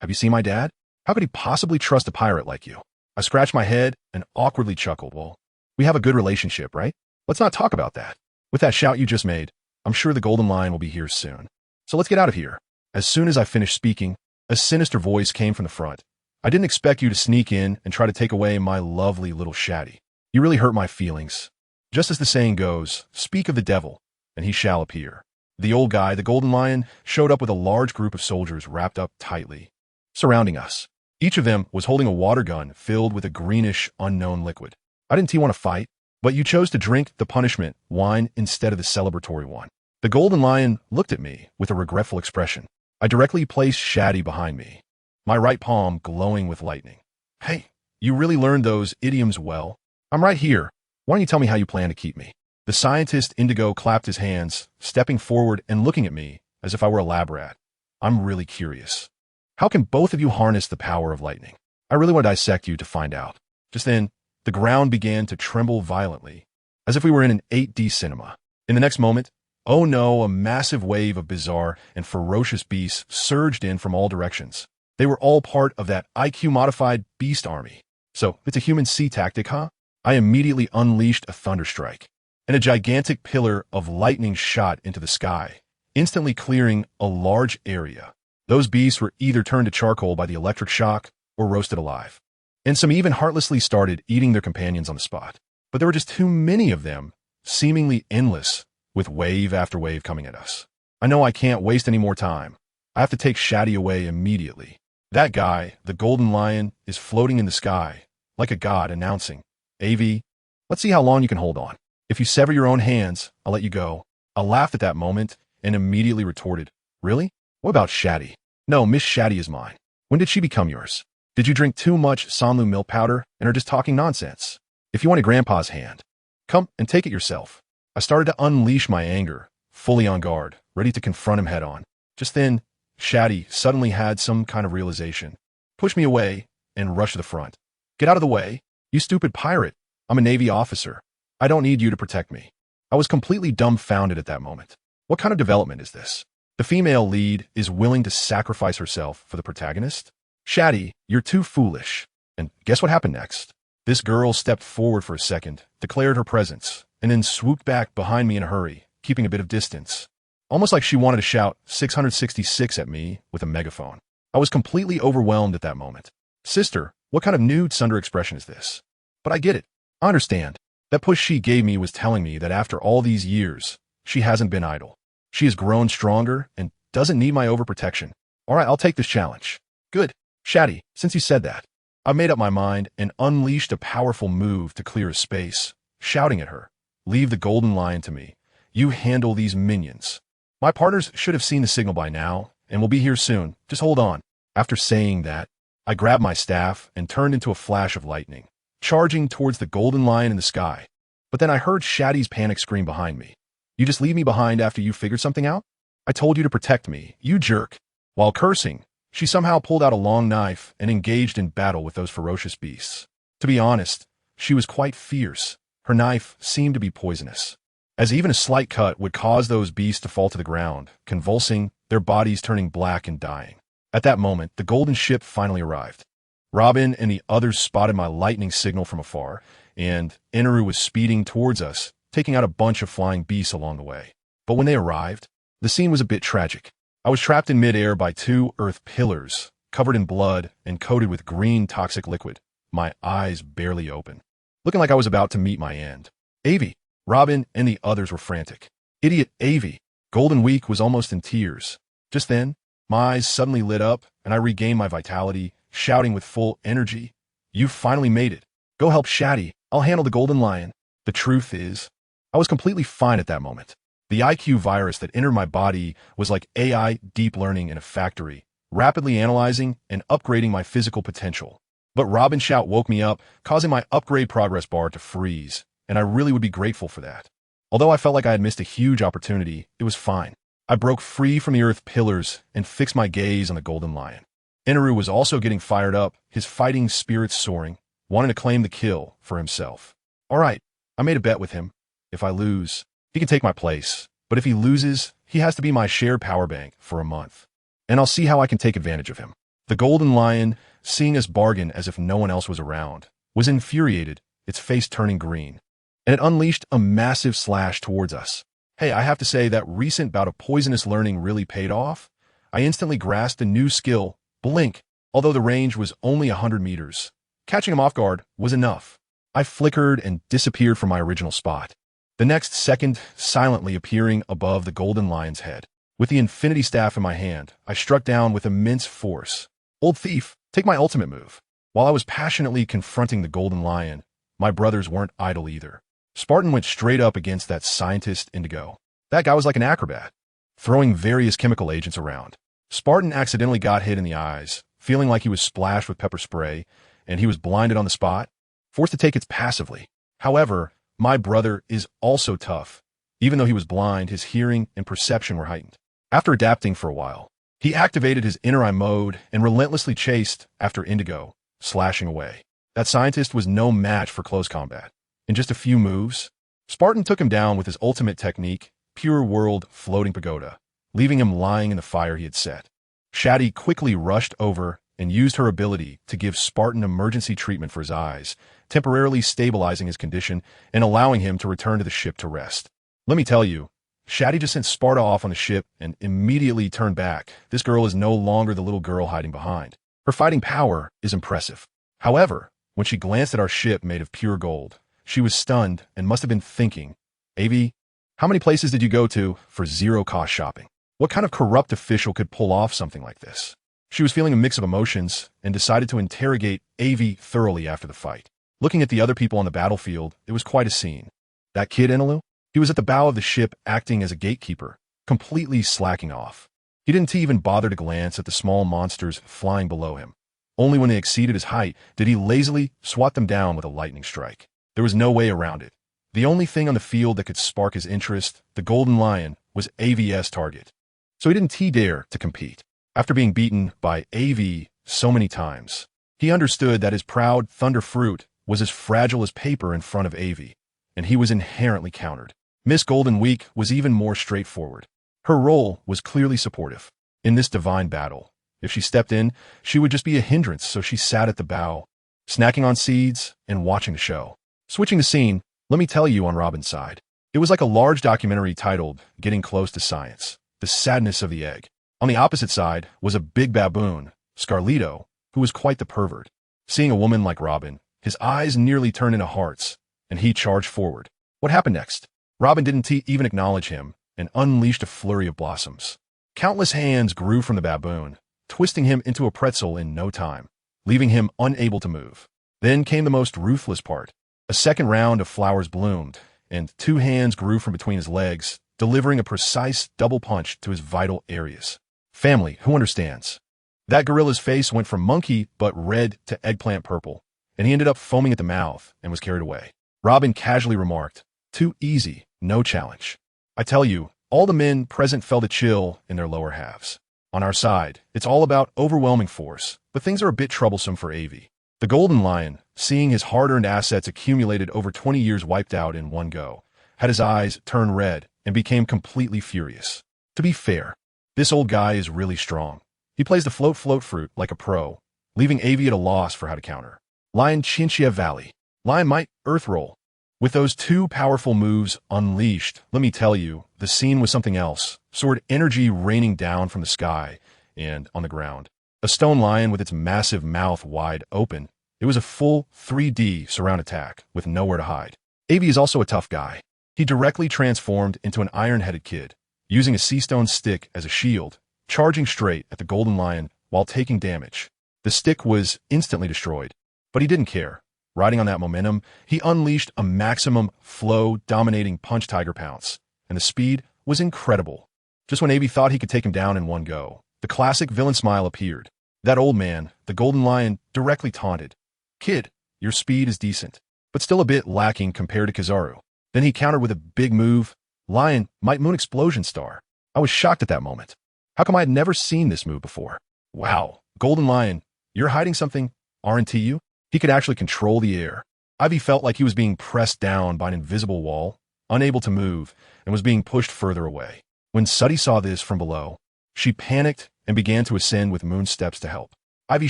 Have you seen my dad? How could he possibly trust a pirate like you? I scratched my head and awkwardly chuckled. Well, we have a good relationship, right? Let's not talk about that. With that shout you just made, I'm sure the Golden Lion will be here soon. So let's get out of here. As soon as I finished speaking, a sinister voice came from the front. I didn't expect you to sneak in and try to take away my lovely little Shati. You really hurt my feelings. Just as the saying goes, speak of the devil, and he shall appear. The old guy, the Golden Lion, showed up with a large group of soldiers wrapped up tightly, surrounding us. Each of them was holding a water gun filled with a greenish, unknown liquid. I didn't want to fight, but you chose to drink the punishment wine instead of the celebratory one. The Golden Lion looked at me with a regretful expression. I directly placed Shati behind me, my right palm glowing with lightning. Hey, you really learned those idioms well. I'm right here. Why don't you tell me how you plan to keep me? The scientist Indigo clapped his hands, stepping forward and looking at me as if I were a lab rat. I'm really curious. How can both of you harness the power of lightning? I really want to dissect you to find out. Just then, the ground began to tremble violently, as if we were in an 8D cinema. In the next moment, oh no, a massive wave of bizarre and ferocious beasts surged in from all directions. They were all part of that IQ-modified beast army. So, it's a human sea tactic, huh? I immediately unleashed a thunderstrike, and a gigantic pillar of lightning shot into the sky, instantly clearing a large area. Those beasts were either turned to charcoal by the electric shock or roasted alive. And some even heartlessly started eating their companions on the spot. But there were just too many of them, seemingly endless, with wave after wave coming at us. I know I can't waste any more time. I have to take Shati away immediately. That guy, the Golden Lion, is floating in the sky, like a god announcing, Aivi, let's see how long you can hold on. If you sever your own hands, I'll let you go. I laughed at that moment and immediately retorted, really? What about Shati? No, Miss Shati is mine. When did she become yours? Did you drink too much Sanlu milk powder and are just talking nonsense? If you wanted Grandpa's hand, come and take it yourself. I started to unleash my anger, fully on guard, ready to confront him head on. Just then, Shati suddenly had some kind of realization, pushed me away, and rushed to the front. Get out of the way, you stupid pirate. I'm a Navy officer. I don't need you to protect me. I was completely dumbfounded at that moment. What kind of development is this? The female lead is willing to sacrifice herself for the protagonist? Shati, you're too foolish. And guess what happened next? This girl stepped forward for a second, declared her presence, and then swooped back behind me in a hurry, keeping a bit of distance. Almost like she wanted to shout 666 at me with a megaphone. I was completely overwhelmed at that moment. Sister, what kind of nude sunder expression is this? But I get it. I understand. That push she gave me was telling me that after all these years, she hasn't been idle. She has grown stronger and doesn't need my overprotection. All right, I'll take this challenge. Good. Shati, since you said that, I made up my mind and unleashed a powerful move to clear a space, shouting at her, leave the Golden Lion to me. You handle these minions. My partners should have seen the signal by now and will be here soon. Just hold on. After saying that, I grabbed my staff and turned into a flash of lightning, charging towards the Golden Lion in the sky. But then I heard Shati's panic scream behind me. You just leave me behind after you figured something out? I told you to protect me, you jerk. While cursing, She somehow pulled out a long knife and engaged in battle with those ferocious beasts. To be honest, she was quite fierce. Her knife seemed to be poisonous, as even a slight cut would cause those beasts to fall to the ground, convulsing, their bodies turning black and dying. At that moment, the golden ship finally arrived. Robin and the others spotted my lightning signal from afar, and Inaru was speeding towards us, taking out a bunch of flying beasts along the way. But when they arrived, the scene was a bit tragic. I was trapped in midair by two earth pillars, covered in blood and coated with green toxic liquid, my eyes barely open, looking like I was about to meet my end. Aivi, Robin, and the others were frantic. Idiot Aivi. Golden Week was almost in tears. Just then, my eyes suddenly lit up, and I regained my vitality, shouting with full energy, "You finally made it. Go help Shati. I'll handle the Golden Lion." The truth is, I was completely fine at that moment. The IQ virus that entered my body was like AI deep learning in a factory, rapidly analyzing and upgrading my physical potential. But Robin's shout woke me up, causing my upgrade progress bar to freeze, and I really would be grateful for that. Although I felt like I had missed a huge opportunity, it was fine. I broke free from the earth pillars and fixed my gaze on the Golden Lion. Inaru was also getting fired up, his fighting spirits soaring, wanting to claim the kill for himself. All right, I made a bet with him. If I lose, he can take my place, but if he loses, he has to be my shared power bank for a month. And I'll see how I can take advantage of him. The Golden Lion, seeing us bargain as if no one else was around, was infuriated, its face turning green, and it unleashed a massive slash towards us. Hey, I have to say that recent bout of poisonous learning really paid off. I instantly grasped a new skill, Blink, although the range was only 100 meters. Catching him off guard was enough. I flickered and disappeared from my original spot. The next second, silently appearing above the Golden Lion's head. With the infinity staff in my hand, I struck down with immense force. Old thief, take my ultimate move. While I was passionately confronting the Golden Lion, my brothers weren't idle either. Spartan went straight up against that scientist Indigo. That guy was like an acrobat, throwing various chemical agents around. Spartan accidentally got hit in the eyes, feeling like he was splashed with pepper spray, and he was blinded on the spot, forced to take it passively. However, my brother is also tough. Even though he was blind, his hearing and perception were heightened. After adapting for a while, he activated his inner eye mode and relentlessly chased after Indigo, slashing away. That scientist was no match for close combat. In just a few moves, Spartan took him down with his ultimate technique, Pure World Floating Pagoda, leaving him lying in the fire he had set. Shati quickly rushed over and used her ability to give Spartan emergency treatment for his eyes, temporarily stabilizing his condition and allowing him to return to the ship to rest. Let me tell you, Shati just sent Sparta off on the ship and immediately turned back. This girl is no longer the little girl hiding behind. Her fighting power is impressive. However, when she glanced at our ship made of pure gold, she was stunned and must have been thinking, Aivi, how many places did you go to for zero-cost shopping? What kind of corrupt official could pull off something like this? She was feeling a mix of emotions and decided to interrogate Aivi thoroughly after the fight. Looking at the other people on the battlefield, it was quite a scene. That kid, Inalu? He was at the bow of the ship acting as a gatekeeper, completely slacking off. He didn't even bother to glance at the small monsters flying below him. Only when they exceeded his height did he lazily swat them down with a lightning strike. There was no way around it. The only thing on the field that could spark his interest, the Golden Lion, was AV's target. So he didn't dare to compete. After being beaten by Aivi so many times, he understood that his proud Thunder Fruit was as fragile as paper in front of Aivi, and he was inherently countered. Miss Golden Week was even more straightforward. Her role was clearly supportive. In this divine battle, if she stepped in, she would just be a hindrance, so she sat at the bow, snacking on seeds and watching the show. Switching the scene, let me tell you on Robin's side. It was like a large documentary titled Getting Close to Science, The Sadness of the Egg. On the opposite side was a big baboon, Scarlito, who was quite the pervert. Seeing a woman like Robin, his eyes nearly turned into hearts, and he charged forward. What happened next? Robin didn't even acknowledge him and unleashed a flurry of blossoms. Countless hands grew from the baboon, twisting him into a pretzel in no time, leaving him unable to move. Then came the most ruthless part. A second round of flowers bloomed, and two hands grew from between his legs, delivering a precise double punch to his vital areas. Family, who understands? That gorilla's face went from monkey but red to eggplant purple, and he ended up foaming at the mouth and was carried away. Robin casually remarked, "Too easy, no challenge." I tell you, all the men present felt a chill in their lower halves. On our side, it's all about overwhelming force, but things are a bit troublesome for Aivi. The Golden Lion, seeing his hard-earned assets accumulated over 20 years wiped out in one go, had his eyes turn red and became completely furious. To be fair, this old guy is really strong. He plays the float fruit like a pro, leaving Aivi at a loss for how to counter. Lion Chinchia Valley. Lion Might Earth Roll. With those two powerful moves unleashed, let me tell you, the scene was something else. Sword energy raining down from the sky and on the ground. A stone lion with its massive mouth wide open. It was a full 3D surround attack with nowhere to hide. Aivi is also a tough guy. He directly transformed into an iron-headed kid, using a sea stone stick as a shield, charging straight at the Golden Lion while taking damage. The stick was instantly destroyed, but he didn't care. Riding on that momentum, he unleashed a maximum flow dominating punch tiger pounce, and the speed was incredible. Just when Aivi thought he could take him down in one go, the classic villain smile appeared. That old man, the Golden Lion, directly taunted, "Kid, your speed is decent, but still a bit lacking compared to Kizaru." Then he countered with a big move, Lion Might Moon Explosion Star. I was shocked at that moment. How come I had never seen this move before? Wow, Golden Lion, you're hiding something, aren't you? He could actually control the air. Aivi felt like he was being pressed down by an invisible wall, unable to move, and was being pushed further away. When Shati saw this from below, she panicked and began to ascend with moon steps to help. Aivi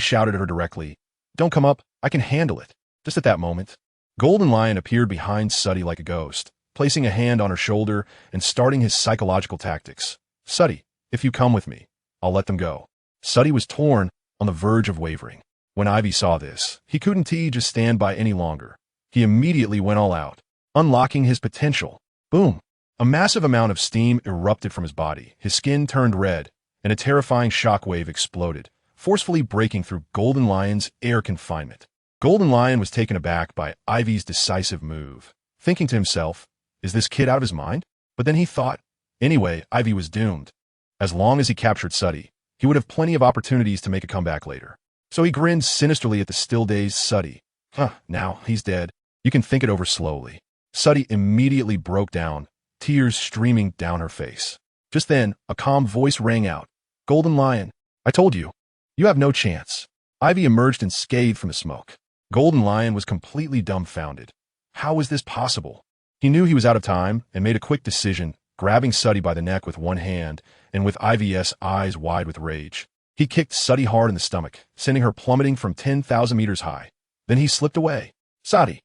shouted at her directly, "Don't come up, I can handle it." Just at that moment, Golden Lion appeared behind Shati like a ghost, placing a hand on her shoulder and starting his psychological tactics. "Shati, if you come with me, I'll let them go." Shati was torn, on the verge of wavering. When Aivi saw this, he couldn't just stand by any longer. He immediately went all out, unlocking his potential. Boom! A massive amount of steam erupted from his body, his skin turned red, and a terrifying shockwave exploded, forcefully breaking through Golden Lion's air confinement. Golden Lion was taken aback by Aivi's decisive move, thinking to himself, "Is this kid out of his mind?" But then he thought, anyway, Aivi was doomed. As long as he captured Shati, he would have plenty of opportunities to make a comeback later. So he grinned sinisterly at the still-dazed Shati. Now he's dead. You can think it over slowly. Shati immediately broke down, tears streaming down her face. Just then, a calm voice rang out. "Golden Lion, I told you. You have no chance." Aivi emerged unscathed from the smoke. Golden Lion was completely dumbfounded. How was this possible? He knew he was out of time and made a quick decision, grabbing Shati by the neck with one hand and with Aivi's eyes wide with rage. He kicked Shati hard in the stomach, sending her plummeting from 10,000 meters high. Then he slipped away. Shati.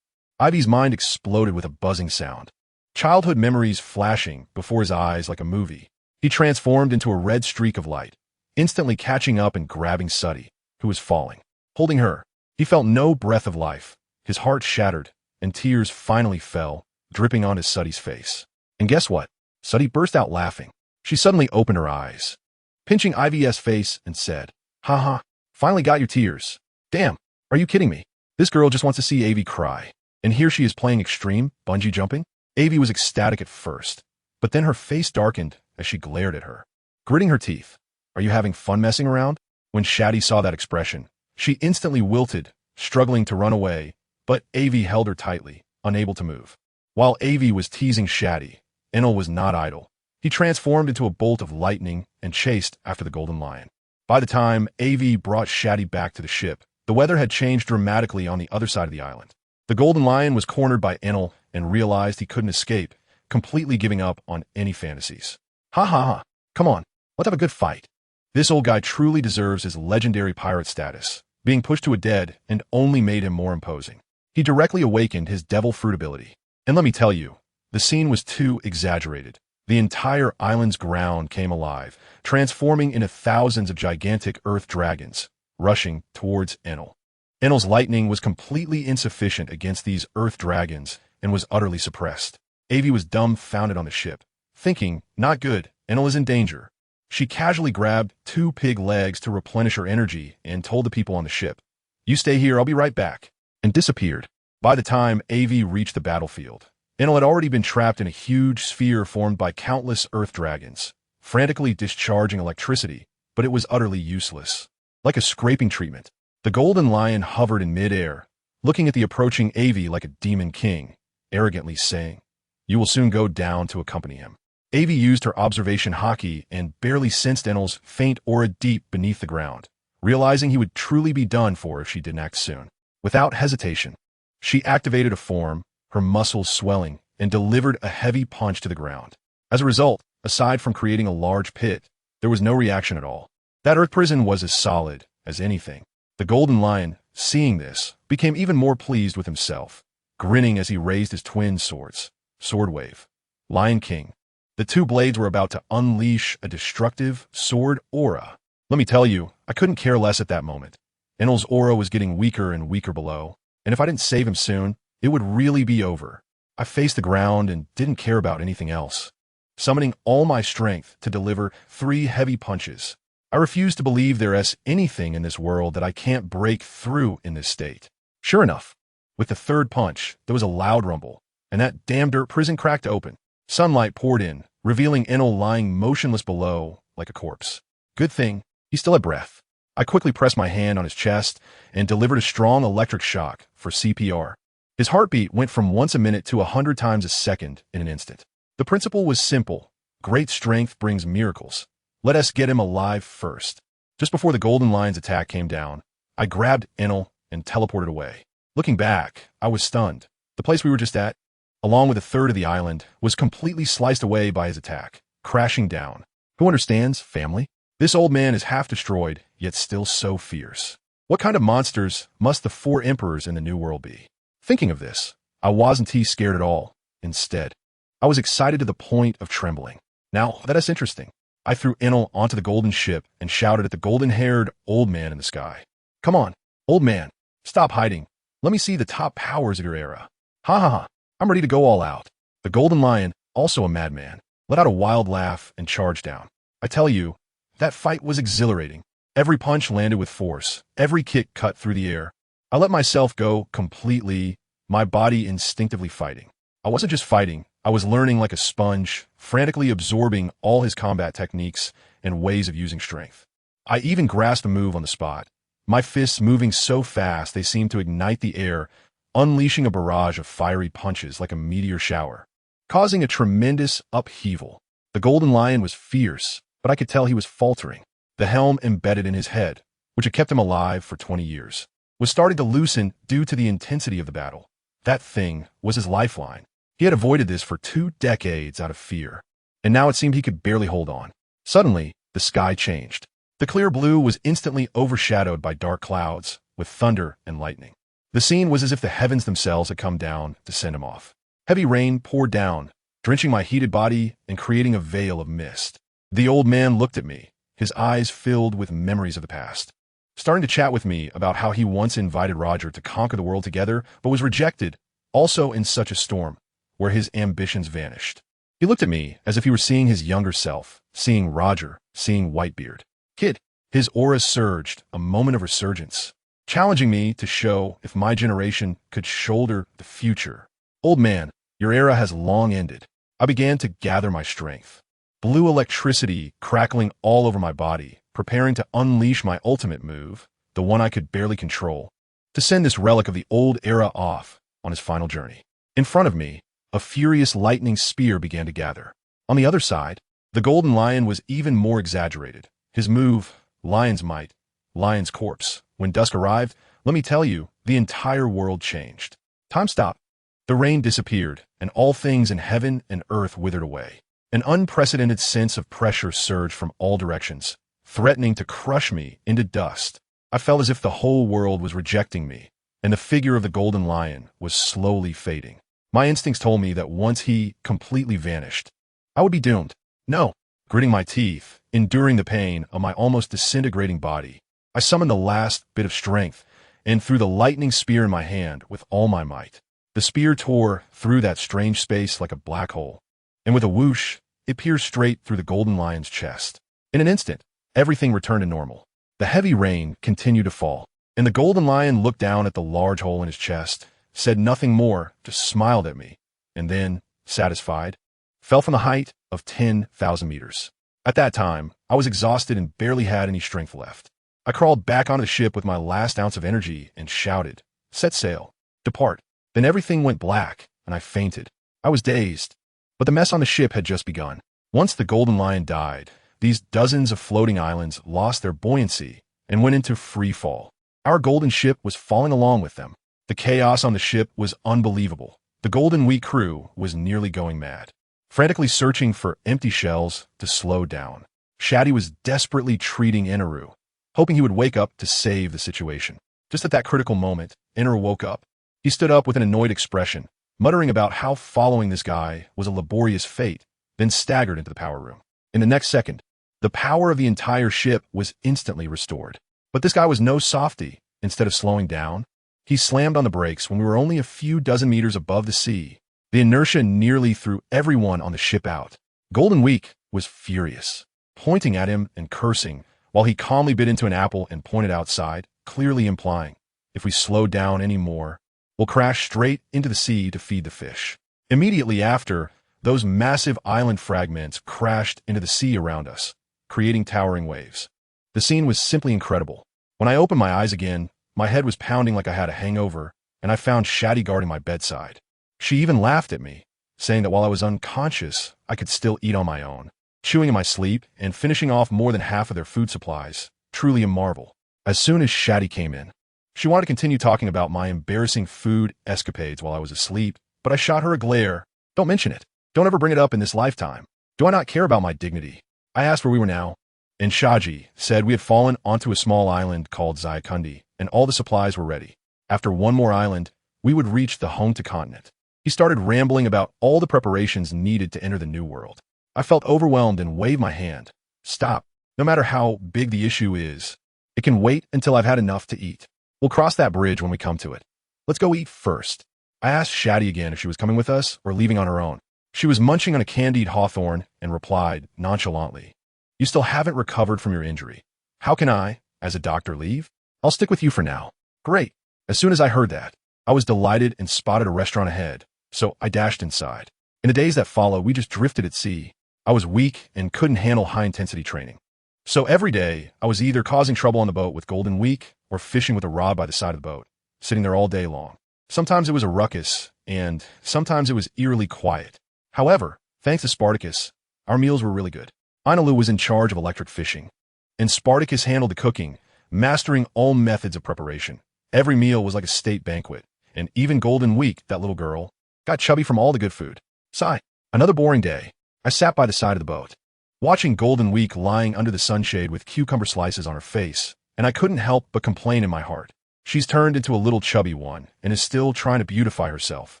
Aivi's mind exploded with a buzzing sound. Childhood memories flashing before his eyes like a movie. He transformed into a red streak of light, instantly catching up and grabbing Shati, who was falling. Holding her, he felt no breath of life. His heart shattered, and tears finally fell, dripping onto Shati's face. And guess what? Shati burst out laughing. She suddenly opened her eyes, pinching Aivi's face, and said, "Haha, finally got your tears. Damn, are you kidding me? This girl just wants to see Aivi cry. And here she is playing extreme bungee jumping?" Aivi was ecstatic at first, but then her face darkened as she glared at her, gritting her teeth. "Are you having fun messing around?" When Shati saw that expression, she instantly wilted, struggling to run away, but Aivi held her tightly, unable to move. While Aivi was teasing Shati, Enel was not idle. He transformed into a bolt of lightning and chased after the Golden Lion. By the time Aivi brought Shati back to the ship, the weather had changed dramatically on the other side of the island. The Golden Lion was cornered by Enel and realized he couldn't escape, completely giving up on any fantasies. Ha. Come on, let's have a good fight. This old guy truly deserves his legendary pirate status, being pushed to a dead and only made him more imposing. He directly awakened his devil fruit ability. And let me tell you, the scene was too exaggerated. The entire island's ground came alive, transforming into thousands of gigantic earth dragons, rushing towards Enel. Enel's lightning was completely insufficient against these earth dragons and was utterly suppressed. Aivi was dumbfounded on the ship, thinking, not good, Enel is in danger. She casually grabbed 2 pig legs to replenish her energy and told the people on the ship, "You stay here, I'll be right back," and disappeared. By the time Aivi reached the battlefield, Enel had already been trapped in a huge sphere formed by countless earth dragons, frantically discharging electricity, but it was utterly useless. Like a scraping treatment, the Golden Lion hovered in mid-air, looking at the approaching Aivi like a demon king, arrogantly saying, "You will soon go down to accompany him." Aivi used her observation hockey and barely sensed Enel's faint aura deep beneath the ground, realizing he would truly be done for if she didn't act soon. Without hesitation, she activated a form, her muscles swelling, and delivered a heavy punch to the ground. As a result, aside from creating a large pit, there was no reaction at all. That earth prison was as solid as anything. The Golden Lion, seeing this, became even more pleased with himself, grinning as he raised his twin swords. Sword wave. Lion King. The two blades were about to unleash a destructive sword aura. Let me tell you, I couldn't care less at that moment. Enel's aura was getting weaker and weaker below, and if I didn't save him soon, it would really be over. I faced the ground and didn't care about anything else, summoning all my strength to deliver 3 heavy punches. I refuse to believe there is anything in this world that I can't break through in this state. Sure enough, with the third punch, there was a loud rumble, and that damn dirt prison cracked open. Sunlight poured in, revealing Enel lying motionless below like a corpse. Good thing, he still had breath. I quickly pressed my hand on his chest and delivered a strong electric shock for CPR. His heartbeat went from once a minute to 100 times a second in an instant. The principle was simple. Great strength brings miracles. Let us get him alive first. Just before the Golden Lion's attack came down, I grabbed Enel and teleported away. Looking back, I was stunned. The place we were just at, along with a third of the island, was completely sliced away by his attack, crashing down. Who understands, family? This old man is half destroyed, yet still so fierce. What kind of monsters must the 4 emperors in the New World be? Thinking of this, I wasn't scared at all. Instead, I was excited to the point of trembling. Now, that's interesting. I threw Enel onto the golden ship and shouted at the golden-haired old man in the sky. Come on, old man, stop hiding. Let me see the top powers of your era. Ha ha ha, I'm ready to go all out. The Golden Lion, also a madman, let out a wild laugh and charged down. I tell you, that fight was exhilarating. Every punch landed with force, every kick cut through the air. I let myself go completely, my body instinctively fighting. I wasn't just fighting, I was learning like a sponge, frantically absorbing all his combat techniques and ways of using strength. I even grasped a move on the spot, my fists moving so fast they seemed to ignite the air, unleashing a barrage of fiery punches like a meteor shower, causing a tremendous upheaval. The Golden Lion was fierce, but I could tell he was faltering. The helm embedded in his head, which had kept him alive for 20 years, was starting to loosen due to the intensity of the battle. That thing was his lifeline. He had avoided this for 2 decades out of fear, and now it seemed he could barely hold on. Suddenly, the sky changed. The clear blue was instantly overshadowed by dark clouds, with thunder and lightning. The scene was as if the heavens themselves had come down to send him off. Heavy rain poured down, drenching my heated body and creating a veil of mist. The old man looked at me, his eyes filled with memories of the past, starting to chat with me about how he once invited Roger to conquer the world together, but was rejected, also in such a storm, where his ambitions vanished. He looked at me as if he were seeing his younger self, seeing Roger, seeing Whitebeard. Kid, his aura surged, a moment of resurgence, challenging me to show if my generation could shoulder the future. Old man, your era has long ended. I began to gather my strength. Blue electricity crackling all over my body, preparing to unleash my ultimate move, the one I could barely control, to send this relic of the old era off on his final journey. In front of me, a furious lightning spear began to gather. On the other side, the Golden Lion was even more exaggerated. His move, lion's might, lion's corpse. When dusk arrived, let me tell you, the entire world changed. Time stopped. The rain disappeared, and all things in heaven and earth withered away. An unprecedented sense of pressure surged from all directions, threatening to crush me into dust. I felt as if the whole world was rejecting me, and the figure of the Golden Lion was slowly fading. My instincts told me that once he completely vanished, I would be doomed. No, gritting my teeth, enduring the pain of my almost disintegrating body, I summoned the last bit of strength and threw the lightning spear in my hand with all my might. The spear tore through that strange space like a black hole, and with a whoosh, it pierced straight through the Golden Lion's chest. In an instant, everything returned to normal. The heavy rain continued to fall, and the Golden Lion looked down at the large hole in his chest, said nothing more, just smiled at me, and then, satisfied, fell from the height of 10,000 meters. At that time, I was exhausted and barely had any strength left. I crawled back onto the ship with my last ounce of energy and shouted, "Set sail, depart." Then everything went black, and I fainted. I was dazed, but the mess on the ship had just begun. Once the golden lion died, these dozens of floating islands lost their buoyancy and went into free fall. Our golden ship was falling along with them. The chaos on the ship was unbelievable. The Golden Week crew was nearly going mad, frantically searching for empty shells to slow down. Shati was desperately treating Inaru, hoping he would wake up to save the situation. Just at that critical moment, Inaru woke up. He stood up with an annoyed expression, muttering about how following this guy was a laborious fate, then staggered into the power room. In the next second, the power of the entire ship was instantly restored. But this guy was no softy. Instead of slowing down, he slammed on the brakes when we were only a few dozen meters above the sea. The inertia nearly threw everyone on the ship out. Golden Week was furious, pointing at him and cursing, while he calmly bit into an apple and pointed outside, clearly implying, if we slow down any more, we'll crash straight into the sea to feed the fish. Immediately after, those massive island fragments crashed into the sea around us, creating towering waves. The scene was simply incredible. When I opened my eyes again, my head was pounding like I had a hangover, and I found Shati guarding my bedside. She even laughed at me, saying that while I was unconscious, I could still eat on my own. Chewing in my sleep and finishing off more than half of their food supplies, truly a marvel. As soon as Shati came in, she wanted to continue talking about my embarrassing food escapades while I was asleep, but I shot her a glare. Don't mention it. Don't ever bring it up in this lifetime. Do I not care about my dignity? I asked where we were now, and Shaji said we had fallen onto a small island called Zayakundi, and all the supplies were ready. After one more island, we would reach the home to continent. He started rambling about all the preparations needed to enter the new world. I felt overwhelmed and waved my hand. Stop. No matter how big the issue is, it can wait until I've had enough to eat. We'll cross that bridge when we come to it. Let's go eat first. I asked Shati again if she was coming with us or leaving on her own. She was munching on a candied hawthorn and replied nonchalantly, "You still haven't recovered from your injury. How can I, as a doctor, leave? I'll stick with you for now." Great. As soon as I heard that, I was delighted and spotted a restaurant ahead, so I dashed inside. In the days that followed, we just drifted at sea. I was weak and couldn't handle high-intensity training. So every day, I was either causing trouble on the boat with Golden Week or fishing with a rod by the side of the boat, sitting there all day long. Sometimes it was a ruckus, and sometimes it was eerily quiet. However, thanks to Spartacus, our meals were really good. Inalu was in charge of electric fishing, and Spartacus handled the cooking, mastering all methods of preparation. Every meal was like a state banquet, and even Golden Week, that little girl, got chubby from all the good food. Sigh. Another boring day. I sat by the side of the boat, watching Golden Week lying under the sunshade with cucumber slices on her face, and I couldn't help but complain in my heart. She's turned into a little chubby one and is still trying to beautify herself.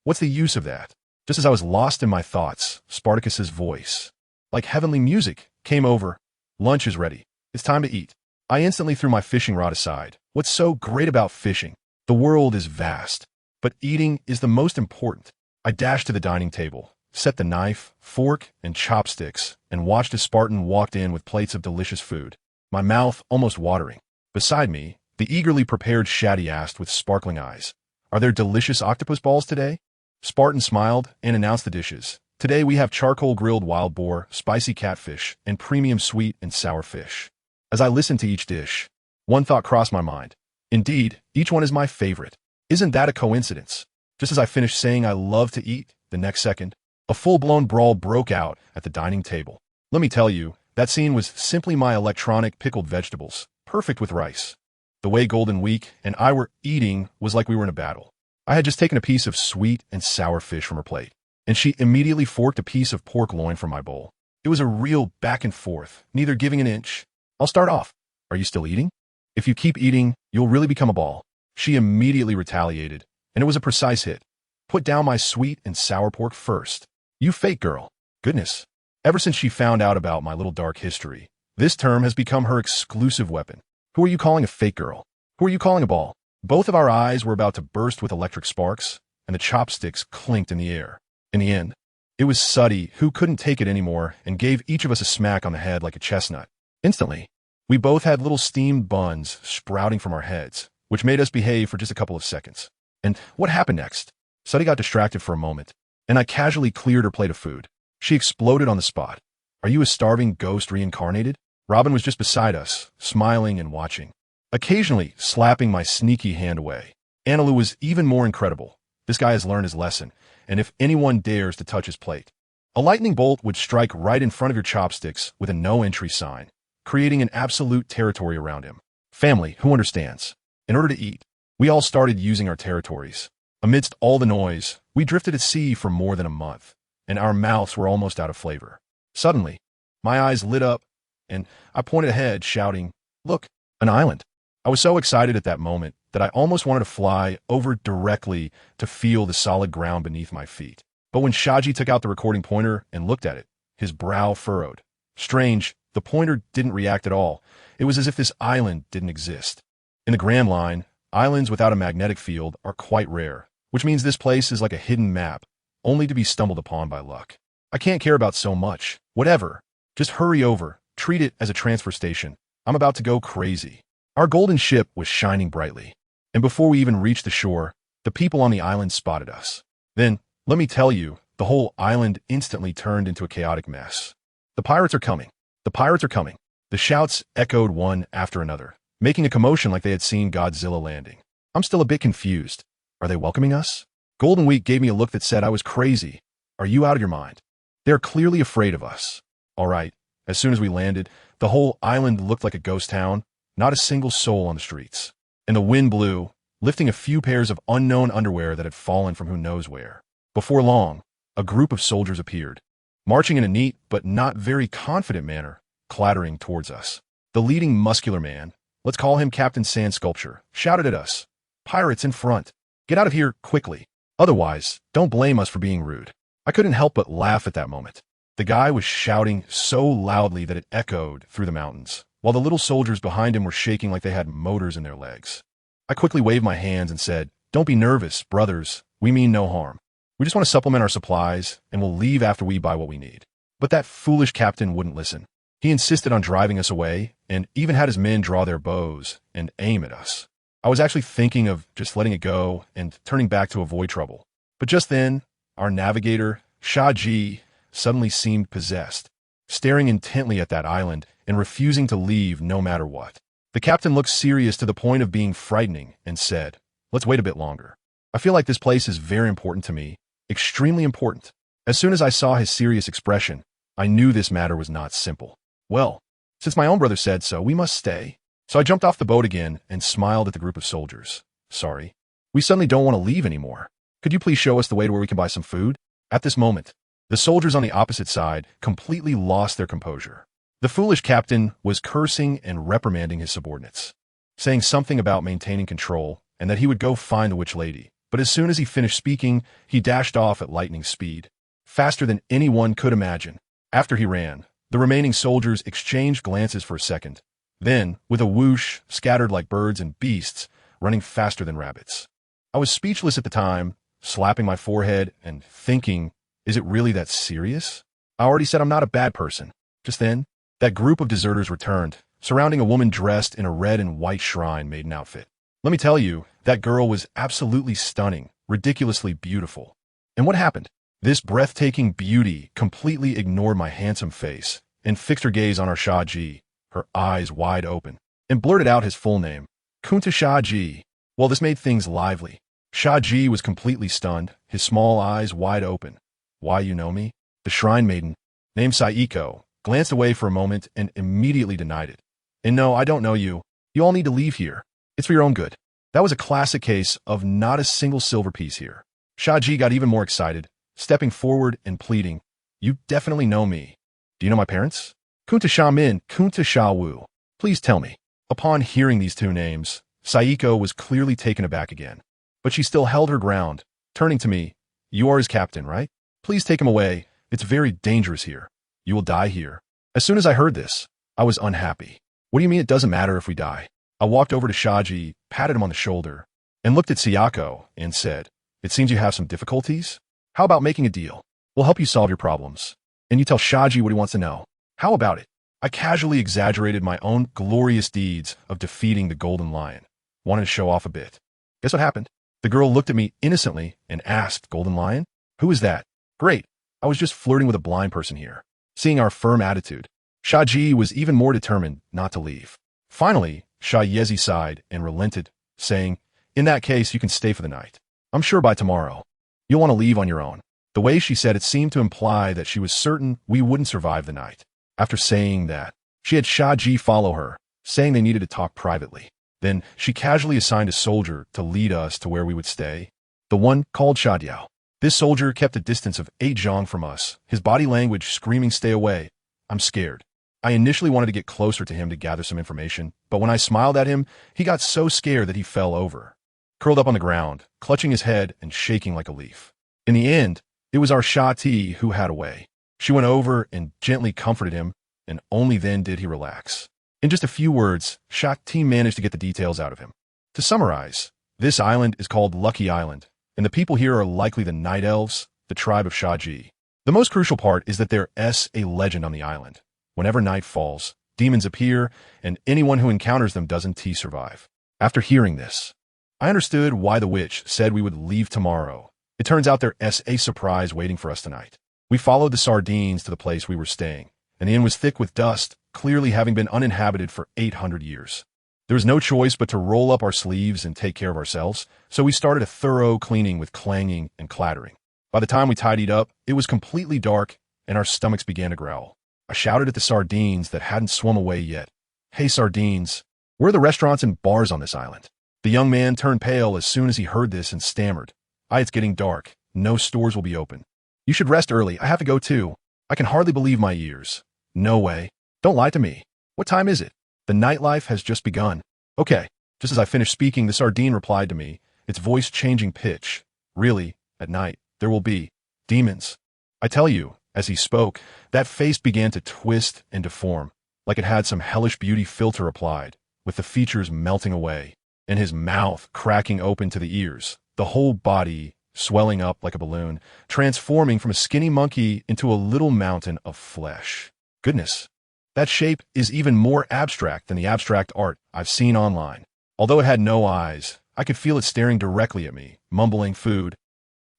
What's the use of that? Just as I was lost in my thoughts, Spartacus's voice, like heavenly music, came over. Lunch is ready. It's time to eat. I instantly threw my fishing rod aside. What's so great about fishing? The world is vast, but eating is the most important. I dashed to the dining table, set the knife, fork, and chopsticks, and watched as Spartan walked in with plates of delicious food, my mouth almost watering. Beside me, the eagerly prepared Shati asked with sparkling eyes, "Are there delicious octopus balls today?" Spartan smiled and announced the dishes. "Today we have charcoal grilled wild boar, spicy catfish, and premium sweet and sour fish." As I listened to each dish, one thought crossed my mind. Indeed, each one is my favorite. Isn't that a coincidence? Just as I finished saying I love to eat, the next second, a full-blown brawl broke out at the dining table. Let me tell you, that scene was simply my electronic pickled vegetables, perfect with rice. The way Golden Week and I were eating was like we were in a battle. I had just taken a piece of sweet and sour fish from her plate, and she immediately forked a piece of pork loin from my bowl. It was a real back and forth, neither giving an inch. I'll start off. Are you still eating? If you keep eating, you'll really become a ball. She immediately retaliated, and it was a precise hit. Put down my sweet and sour pork first. You fake girl. Goodness. Ever since she found out about my little dark history, this term has become her exclusive weapon. Who are you calling a fake girl? Who are you calling a ball? Both of our eyes were about to burst with electric sparks, and the chopsticks clinked in the air. In the end, it was Shati who couldn't take it anymore and gave each of us a smack on the head like a chestnut. Instantly, we both had little steamed buns sprouting from our heads, which made us behave for just a couple of seconds. And what happened next? Shati got distracted for a moment, and I casually cleared her plate of food. She exploded on the spot. "Are you a starving ghost reincarnated?" Robin was just beside us, smiling and watching, occasionally slapping my sneaky hand away. Anilu was even more incredible. This guy has learned his lesson, and if anyone dares to touch his plate, A lightning bolt would strike right in front of your chopsticks with a no-entry sign, creating an absolute territory around him. Family, who understands? In order to eat, we all started using our territories. Amidst all the noise, we drifted at sea for more than a month, and our mouths were almost out of flavor. Suddenly, my eyes lit up, and I pointed ahead, shouting, "Look, an island." I was so excited at that moment that I almost wanted to fly over directly to feel the solid ground beneath my feet. But when Shaji took out the recording pointer and looked at it, his brow furrowed. Strange, the pointer didn't react at all. It was as if this island didn't exist. In the Grand Line, islands without a magnetic field are quite rare, which means this place is like a hidden map, only to be stumbled upon by luck. I can't care about so much. Whatever. Just hurry over. Treat it as a transfer station. I'm about to go crazy. Our golden ship was shining brightly, and before we even reached the shore, the people on the island spotted us. Then, let me tell you, the whole island instantly turned into a chaotic mess. "The pirates are coming! The pirates are coming!" The shouts echoed one after another, making a commotion like they had seen Godzilla landing. I'm still a bit confused. Are they welcoming us? Golden Week gave me a look that said I was crazy. Are you out of your mind? They're clearly afraid of us. All right. As soon as we landed, the whole island looked like a ghost town, not a single soul on the streets. And the wind blew, lifting a few pairs of unknown underwear that had fallen from who knows where. Before long, a group of soldiers appeared, marching in a neat but not very confident manner, clattering towards us. The leading muscular man, let's call him Captain Sand Sculpture, shouted at us, "Pirates in front! Get out of here quickly! Otherwise, don't blame us for being rude." I couldn't help but laugh at that moment. The guy was shouting so loudly that it echoed through the mountains, while the little soldiers behind him were shaking like they had motors in their legs. I quickly waved my hands and said, "Don't be nervous, brothers. We mean no harm. We just want to supplement our supplies, and we'll leave after we buy what we need." But that foolish captain wouldn't listen. He insisted on driving us away, and even had his men draw their bows and aim at us. I was actually thinking of just letting it go and turning back to avoid trouble. But just then, our navigator, Shaji, suddenly seemed possessed, staring intently at that island and refusing to leave no matter what. The captain looked serious to the point of being frightening and said, "Let's wait a bit longer. I feel like this place is very important to me, extremely important." As soon as I saw his serious expression, I knew this matter was not simple. Well, since my own brother said so, we must stay. So I jumped off the boat again and smiled at the group of soldiers. "Sorry, we suddenly don't want to leave anymore. Could you please show us the way to where we can buy some food?" At this moment, the soldiers on the opposite side completely lost their composure. The foolish captain was cursing and reprimanding his subordinates, saying something about maintaining control and that he would go find the witch lady. But as soon as he finished speaking, he dashed off at lightning speed, faster than anyone could imagine. After he ran, the remaining soldiers exchanged glances for a second. Then, with a whoosh, scattered like birds and beasts, running faster than rabbits. I was speechless at the time, slapping my forehead and thinking, is it really that serious? I already said I'm not a bad person. Just then, that group of deserters returned, surrounding a woman dressed in a red and white shrine maiden outfit. Let me tell you, that girl was absolutely stunning, ridiculously beautiful. And what happened? This breathtaking beauty completely ignored my handsome face and fixed her gaze on our Shaji, her eyes wide open, and blurted out his full name, Kunta Shaji. Well, this made things lively. Shaji was completely stunned, his small eyes wide open. "Why, you know me?" The shrine maiden, named Saiko, glanced away for a moment and immediately denied it. "And no, I don't know you. You all need to leave here. It's for your own good." That was a classic case of not a single silver piece here. Shaji got even more excited, stepping forward and pleading, "You definitely know me. Do you know my parents? Kunta Sha Min, Kunta Sha Wu. Please tell me." Upon hearing these two names, Saiko was clearly taken aback again. But she still held her ground, turning to me, "You are his captain, right? Please take him away. It's very dangerous here. You will die here." As soon as I heard this, I was unhappy. "What do you mean it doesn't matter if we die?" I walked over to Shaji, patted him on the shoulder, and looked at Sayako and said, "It seems you have some difficulties. How about making a deal? We'll help you solve your problems. And you tell Shaji what he wants to know. How about it?" I casually exaggerated my own glorious deeds of defeating the Golden Lion. Wanted to show off a bit. Guess what happened? The girl looked at me innocently and asked, "Golden Lion? Who is that?" Great. I was just flirting with a blind person here. Seeing our firm attitude, Shaji was even more determined not to leave. Finally, Shayezi sighed and relented, saying, "In that case, you can stay for the night. I'm sure by tomorrow, you'll want to leave on your own." The way she said it seemed to imply that she was certain we wouldn't survive the night. After saying that, she had Shati follow her, saying they needed to talk privately. Then she casually assigned a soldier to lead us to where we would stay. The one called Shadiao. This soldier kept a distance of 8 zhang from us, his body language screaming stay away. I'm scared. I initially wanted to get closer to him to gather some information, but when I smiled at him, he got so scared that he fell over, curled up on the ground, clutching his head and shaking like a leaf. In the end, it was our Shati who had a way. She went over and gently comforted him, and only then did he relax. In just a few words, Shati managed to get the details out of him. To summarize, this island is called Lucky Island, and the people here are likely the Night Elves, the tribe of Shati. The most crucial part is that there's a legend on the island. Whenever night falls, demons appear, and anyone who encounters them doesn't survive. After hearing this, I understood why the witch said we would leave tomorrow. It turns out there's a surprise waiting for us tonight. We followed the sardines to the place we were staying, and the inn was thick with dust, clearly having been uninhabited for 800 years. There was no choice but to roll up our sleeves and take care of ourselves, so we started a thorough cleaning with clanging and clattering. By the time we tidied up, it was completely dark, and our stomachs began to growl. I shouted at the sardines that hadn't swum away yet. Hey sardines, where are the restaurants and bars on this island? The young man turned pale as soon as he heard this and stammered. It's getting dark. No stores will be open. You should rest early. I have to go too. I can hardly believe my ears. No way. Don't lie to me. What time is it? The nightlife has just begun. Okay. Just as I finished speaking, the sardine replied to me, its voice changing pitch. Really, at night, there will be demons. I tell you, as he spoke, that face began to twist and deform, like it had some hellish beauty filter applied, with the features melting away, and his mouth cracking open to the ears, the whole body swelling up like a balloon, transforming from a skinny monkey into a little mountain of flesh. Goodness, that shape is even more abstract than the abstract art I've seen online. Although it had no eyes, I could feel it staring directly at me, mumbling food.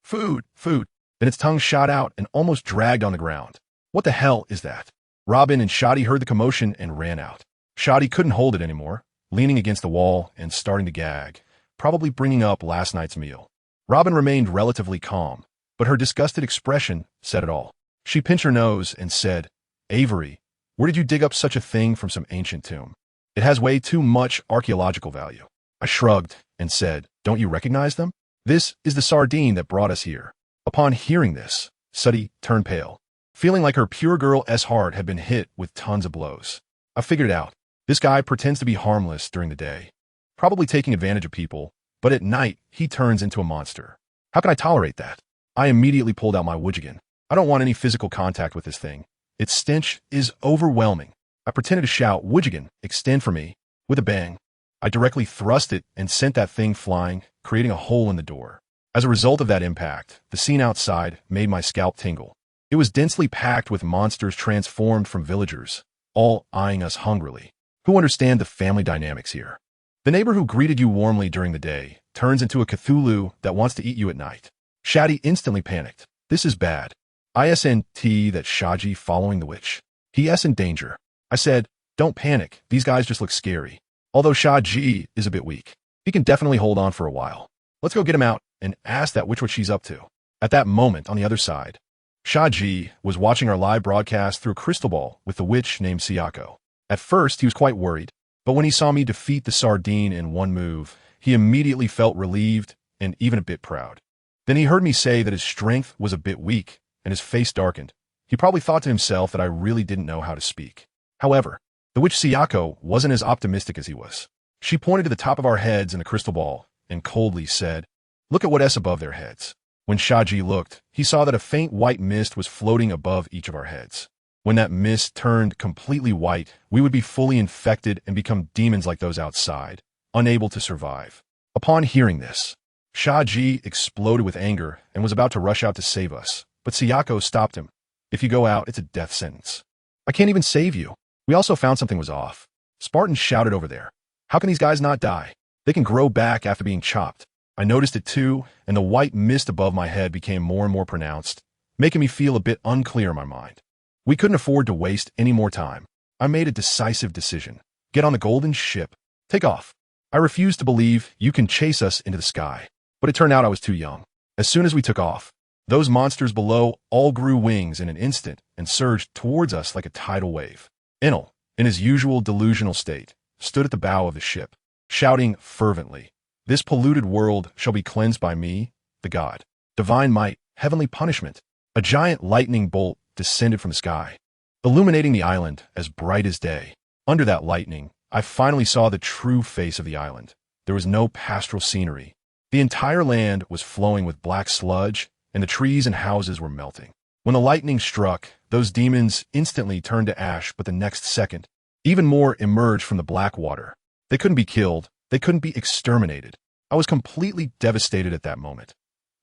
Food, food. Then its tongue shot out and almost dragged on the ground. What the hell is that? Robin and Shati heard the commotion and ran out. Shati couldn't hold it anymore, leaning against the wall and starting to gag, probably bringing up last night's meal. Robin remained relatively calm, but her disgusted expression said it all. She pinched her nose and said, Avery, where did you dig up such a thing from some ancient tomb? It has way too much archaeological value. I shrugged and said, don't you recognize them? This is the sardine that brought us here. Upon hearing this, Shati turned pale, feeling like her pure girl's heart had been hit with tons of blows. I figured it out. This guy pretends to be harmless during the day, probably taking advantage of people, but at night, he turns into a monster. How can I tolerate that? I immediately pulled out my Wujigan. I don't want any physical contact with this thing. Its stench is overwhelming. I pretended to shout, Wujigan, extend for me. With a bang, I directly thrust it and sent that thing flying, creating a hole in the door. As a result of that impact, the scene outside made my scalp tingle. It was densely packed with monsters transformed from villagers, all eyeing us hungrily. Who understand the family dynamics here? The neighbor who greeted you warmly during the day turns into a Cthulhu that wants to eat you at night. Shati instantly panicked. This is bad. ISNT that Shati following the witch. He.s in danger. I said, don't panic. These guys just look scary. Although Shati is a bit weak. He can definitely hold on for a while. Let's go get him out and ask that witch what she's up to. At that moment, on the other side, Shati was watching our live broadcast through a crystal ball with the witch named Sayako. At first, he was quite worried, but when he saw me defeat the sardine in one move, he immediately felt relieved and even a bit proud. Then he heard me say that his strength was a bit weak, and his face darkened. He probably thought to himself that I really didn't know how to speak. However, the witch Sayako wasn't as optimistic as he was. She pointed to the top of our heads in the crystal ball and coldly said, look at what's above their heads. When Shati looked, he saw that a faint white mist was floating above each of our heads. When that mist turned completely white, we would be fully infected and become demons like those outside, unable to survive. Upon hearing this, Shati exploded with anger and was about to rush out to save us, but Sayako stopped him. If you go out, it's a death sentence. I can't even save you. We also found something was off. Spartans shouted over there. How can these guys not die? They can grow back after being chopped. I noticed it too, and the white mist above my head became more and more pronounced, making me feel a bit unclear in my mind. We couldn't afford to waste any more time. I made a decisive decision. Get on the golden ship. Take off. I refused to believe you can chase us into the sky, but it turned out I was too young. As soon as we took off, Those monsters below all grew wings in an instant and surged towards us like a tidal wave. Enel, in his usual delusional state, stood at the bow of the ship, shouting fervently, "This polluted world shall be cleansed by me, the god. Divine might, heavenly punishment." A giant lightning bolt descended from the sky, illuminating the island as bright as day. Under that lightning, I finally saw the true face of the island. There was no pastoral scenery. The entire land was flowing with black sludge, and the trees and houses were melting. When the lightning struck, those demons instantly turned to ash, but the next second, even more emerged from the black water. They couldn't be killed. They couldn't be exterminated. I was completely devastated at that moment.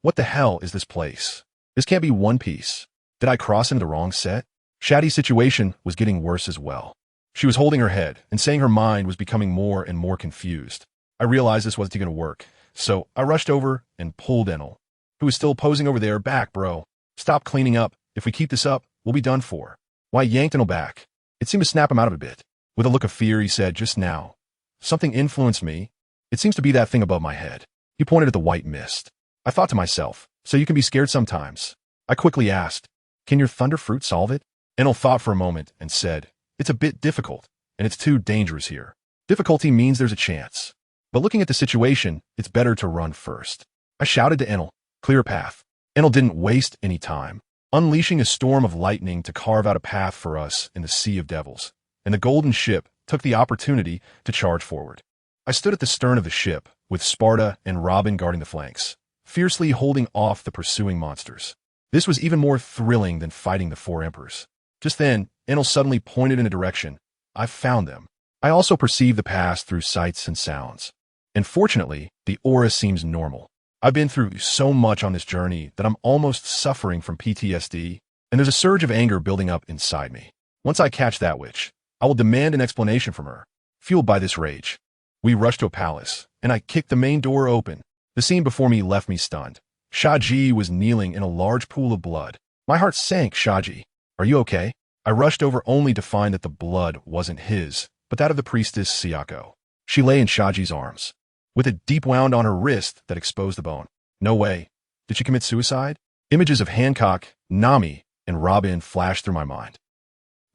What the hell is this place? This can't be One Piece. Did I cross into the wrong set? Shati's situation was getting worse as well. She was holding her head and saying her mind was becoming more and more confused. I realized this wasn't going to work, so I rushed over and pulled Enel, who was still posing over there, back, bro. Stop cleaning up. If we keep this up, we'll be done for. Why yanked Enel back? It seemed to snap him out of a bit. With a look of fear, he said, "Just now, something influenced me. It seems to be that thing above my head." He pointed at the white mist. I thought to myself, so you can be scared sometimes. I quickly asked, "Can your thunder fruit solve it?" Enel thought for a moment and said, "It's a bit difficult, and it's too dangerous here. Difficulty means there's a chance. But looking at the situation, it's better to run first." I shouted to Enel, "Clear a path." Enel didn't waste any time, unleashing a storm of lightning to carve out a path for us in the Sea of Devils, and the golden ship took the opportunity to charge forward. I stood at the stern of the ship, with Sparta and Robin guarding the flanks, fiercely holding off the pursuing monsters. This was even more thrilling than fighting the four emperors. Just then, Enel suddenly pointed in a direction. I found them. I also perceived the past through sights and sounds. And fortunately, the aura seems normal. I've been through so much on this journey that I'm almost suffering from PTSD, and there's a surge of anger building up inside me. Once I catch that witch, I will demand an explanation from her. Fueled by this rage, we rushed to a palace, and I kicked the main door open. The scene before me left me stunned. Shati was kneeling in a large pool of blood. My heart sank. "Shati, are you okay?" I rushed over only to find that the blood wasn't his, but that of the priestess Sayako. She lay in Shati's arms, with a deep wound on her wrist that exposed the bone. No way. Did she commit suicide? Images of Hancock, Nami, and Robin flashed through my mind.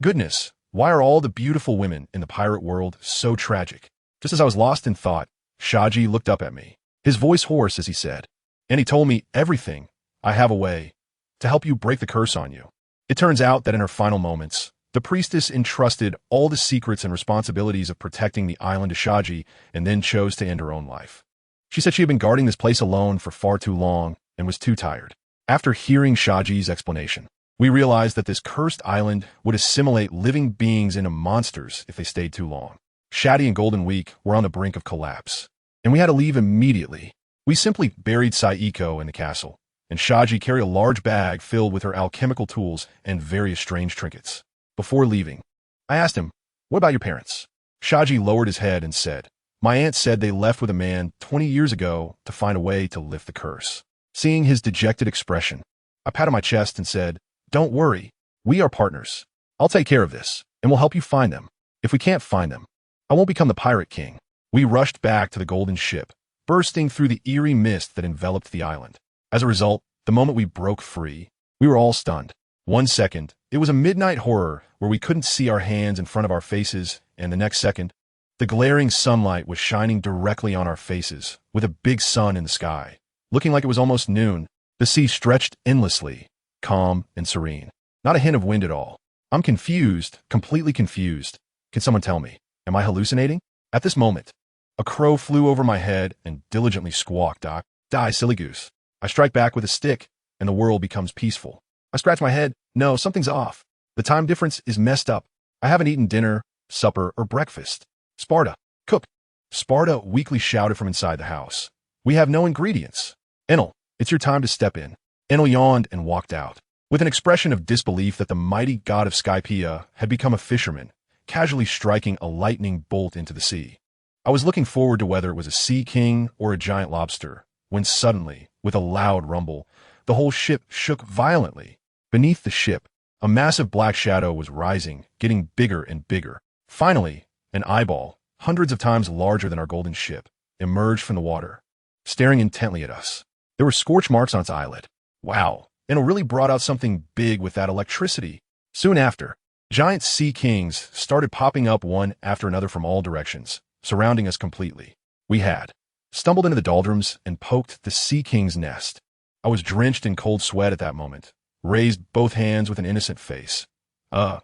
Goodness, why are all the beautiful women in the pirate world so tragic? Just as I was lost in thought, Shati looked up at me, his voice hoarse as he said, "And he told me everything. I have a way to help you break the curse on you." It turns out that in her final moments, the priestess entrusted all the secrets and responsibilities of protecting the island to Shati and then chose to end her own life. She said she had been guarding this place alone for far too long and was too tired. After hearing Shati's explanation, we realized that this cursed island would assimilate living beings into monsters if they stayed too long. Shati and Golden Week were on the brink of collapse, and we had to leave immediately. We simply buried Sayako in the castle, and Shati carried a large bag filled with her alchemical tools and various strange trinkets. Before leaving, I asked him, "What about your parents?" Shati lowered his head and said, "My aunt said they left with a man 20 years ago to find a way to lift the curse." Seeing his dejected expression, I patted my chest and said, "Don't worry, we are partners. I'll take care of this, and we'll help you find them. If we can't find them, I won't become the pirate king." We rushed back to the golden ship, bursting through the eerie mist that enveloped the island. As a result, the moment we broke free, we were all stunned. 1 second, it was a midnight horror where we couldn't see our hands in front of our faces, and the next second, the glaring sunlight was shining directly on our faces, with a big sun in the sky. Looking like it was almost noon, the sea stretched endlessly, calm and serene. Not a hint of wind at all. I'm confused, completely confused. Can someone tell me, am I hallucinating? At this moment, a crow flew over my head and diligently squawked, "Die, silly goose." I strike back with a stick, and the world becomes peaceful. I scratch my head. No, something's off. The time difference is messed up. I haven't eaten dinner, supper, or breakfast. "Sparta, cook." Sparta weakly shouted from inside the house. "We have no ingredients." "Enel, it's your time to step in." Enel yawned and walked out, with an expression of disbelief that the mighty god of Skypiea had become a fisherman, casually striking a lightning bolt into the sea. I was looking forward to whether it was a sea king or a giant lobster, when suddenly, with a loud rumble, the whole ship shook violently. Beneath the ship, a massive black shadow was rising, getting bigger and bigger. Finally, an eyeball, hundreds of times larger than our golden ship, emerged from the water, staring intently at us. There were scorch marks on its eyelid. "Wow, and it really brought out something big with that electricity. Soon after, giant sea kings started popping up one after another from all directions, surrounding us completely. We had stumbled into the doldrums and poked the sea king's nest. I was drenched in cold sweat at that moment, raised both hands with an innocent face.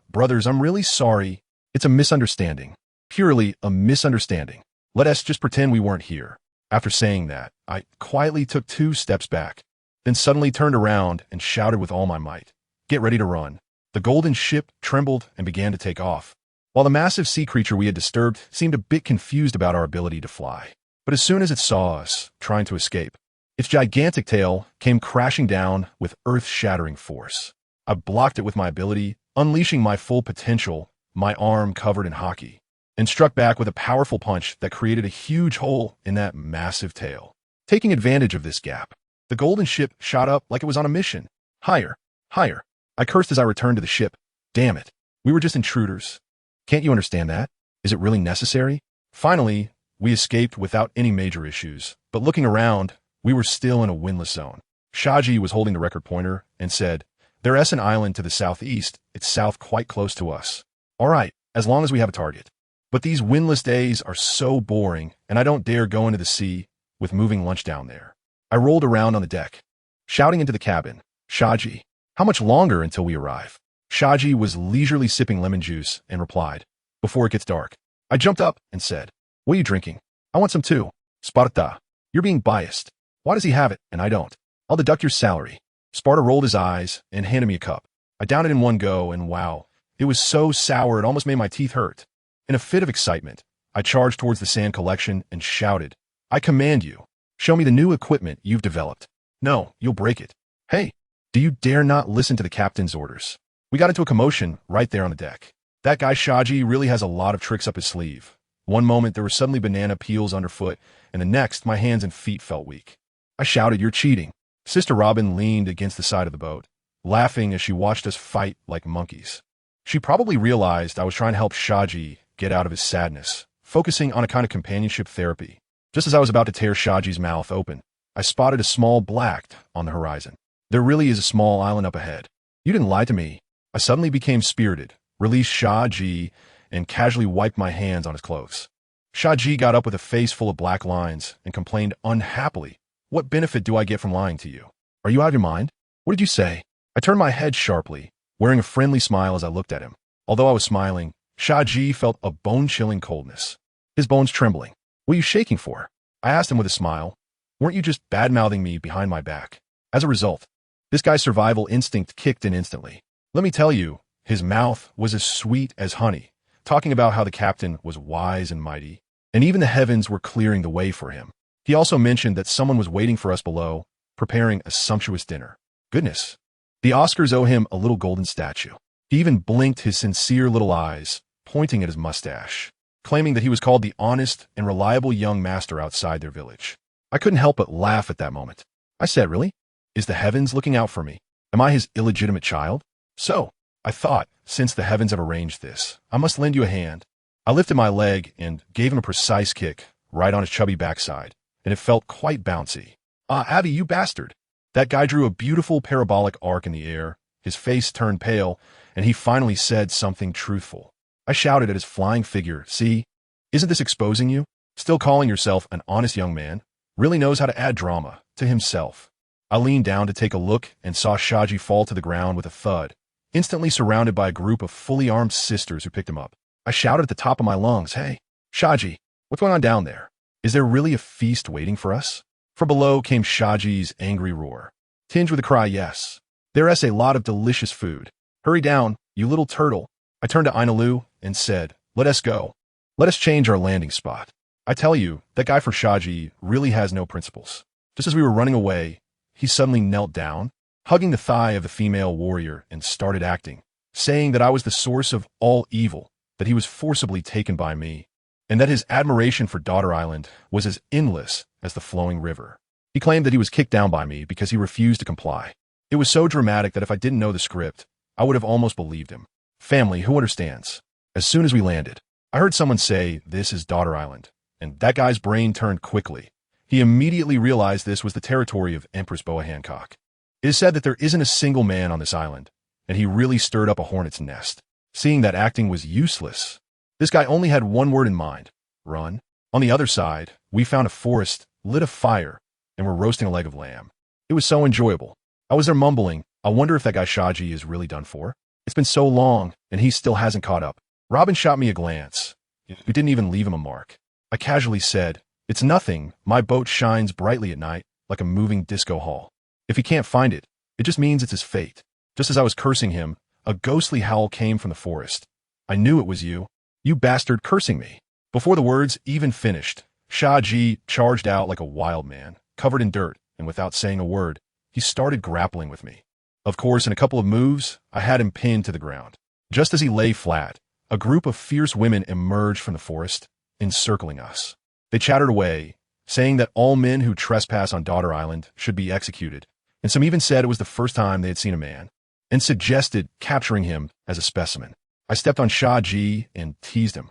Brothers, I'm really sorry. It's a misunderstanding. Purely a misunderstanding. Let us just pretend we weren't here. After saying that, I quietly took 2 steps back, then suddenly turned around and shouted with all my might, "Get ready to run." The golden ship trembled and began to take off, while the massive sea creature we had disturbed seemed a bit confused about our ability to fly. But as soon as it saw us trying to escape, its gigantic tail came crashing down with earth-shattering force. I blocked it with my ability, unleashing my full potential, my arm covered in hockey, and struck back with a powerful punch that created a huge hole in that massive tail. Taking advantage of this gap, the golden ship shot up like it was on a mission. Higher, higher. I cursed as I returned to the ship. Damn it. We were just intruders. Can't you understand that? Is it really necessary? Finally, we escaped without any major issues, but looking around, we were still in a windless zone. Shati was holding the record pointer and said, "There's an island to the southeast. It's south quite close to us." All right, as long as we have a target. But these windless days are so boring, and I don't dare go into the sea with moving lunch down there. I rolled around on the deck, shouting into the cabin, "Shati, how much longer until we arrive?" Shati was leisurely sipping lemon juice and replied, "Before it gets dark." I jumped up and said, "What are you drinking? I want some too." "Sparta, you're being biased. Why does he have it and I don't? I'll deduct your salary." Sparta rolled his eyes and handed me a cup. I downed it in one go, and wow, it was so sour it almost made my teeth hurt. In a fit of excitement, I charged towards the sand collection and shouted, "I command you, show me the new equipment you've developed. No, you'll break it. Hey, do you dare not listen to the captain's orders?" We got into a commotion right there on the deck. That guy Shati really has a lot of tricks up his sleeve. One moment there were suddenly banana peels underfoot, and the next my hands and feet felt weak. I shouted, "You're cheating." Sister Robin leaned against the side of the boat, laughing as she watched us fight like monkeys. She probably realized I was trying to help Shati get out of his sadness, focusing on a kind of companionship therapy. Just as I was about to tear Shati's mouth open, I spotted a small black on the horizon. There really is a small island up ahead. You didn't lie to me. I suddenly became spirited, released Shati, and casually wiped my hands on his clothes. Shati got up with a face full of black lines and complained unhappily, "What benefit do I get from lying to you? Are you out of your mind? What did you say?" I turned my head sharply, wearing a friendly smile as I looked at him. Although I was smiling, Shati felt a bone-chilling coldness, his bones trembling. "What are you shaking for?" I asked him with a smile. "Weren't you just bad-mouthing me behind my back?" As a result, this guy's survival instinct kicked in instantly. Let me tell you, his mouth was as sweet as honey, talking about how the captain was wise and mighty, and even the heavens were clearing the way for him. He also mentioned that someone was waiting for us below, preparing a sumptuous dinner. Goodness, the Oscars owe him a little golden statue. He even blinked his sincere little eyes, pointing at his mustache, claiming that he was called the honest and reliable young master outside their village. I couldn't help but laugh at that moment. I said, "Really? Is the heavens looking out for me? Am I his illegitimate child? So, I thought, since the heavens have arranged this, I must lend you a hand." I lifted my leg and gave him a precise kick right on his chubby backside, and it felt quite bouncy. "Ah, Aivi, you bastard." That guy drew a beautiful parabolic arc in the air, his face turned pale, and he finally said something truthful. I shouted at his flying figure, "See, isn't this exposing you? Still calling yourself an honest young man, really knows how to add drama to himself." I leaned down to take a look and saw Shati fall to the ground with a thud, instantly surrounded by a group of fully armed sisters who picked him up. I shouted at the top of my lungs, "Hey, Shati, what's going on down there? Is there really a feast waiting for us?" From below came Shati's angry roar, tinged with a cry, "Yes, there's a lot of delicious food. Hurry down, you little turtle." I turned to Ainalu and said, "Let us go. Let us change our landing spot." I tell you, that guy for Shati really has no principles. Just as we were running away, he suddenly knelt down, hugging the thigh of the female warrior, and started acting, saying that I was the source of all evil, that he was forcibly taken by me, and that his admiration for Daughter Island was as endless as the flowing river. He claimed that he was kicked down by me because he refused to comply. It was so dramatic that if I didn't know the script, I would have almost believed him. Family, who understands? As soon as we landed, I heard someone say, "This is Daughter Island," and that guy's brain turned quickly. He immediately realized this was the territory of Empress Boa Hancock. It is said that there isn't a single man on this island, and he really stirred up a hornet's nest. Seeing that acting was useless, this guy only had one word in mind: run. On the other side, we found a forest, lit a fire, and were roasting a leg of lamb. It was so enjoyable. I was there mumbling, I wonder if that guy Shati is really done for. It's been so long, and he still hasn't caught up. Robin shot me a glance. We didn't even leave him a mark. I casually said, it's nothing. My boat shines brightly at night, like a moving disco hall. If he can't find it, it just means it's his fate. Just as I was cursing him, a ghostly howl came from the forest. I knew it was you. You bastard, cursing me. Before the words even finished, Shati charged out like a wild man, covered in dirt, and without saying a word, he started grappling with me. Of course, in a couple of moves, I had him pinned to the ground. Just as he lay flat, a group of fierce women emerged from the forest, encircling us. They chattered away, saying that all men who trespass on Daughter Island should be executed, and some even said it was the first time they had seen a man, and suggested capturing him as a specimen. I stepped on Shati and teased him.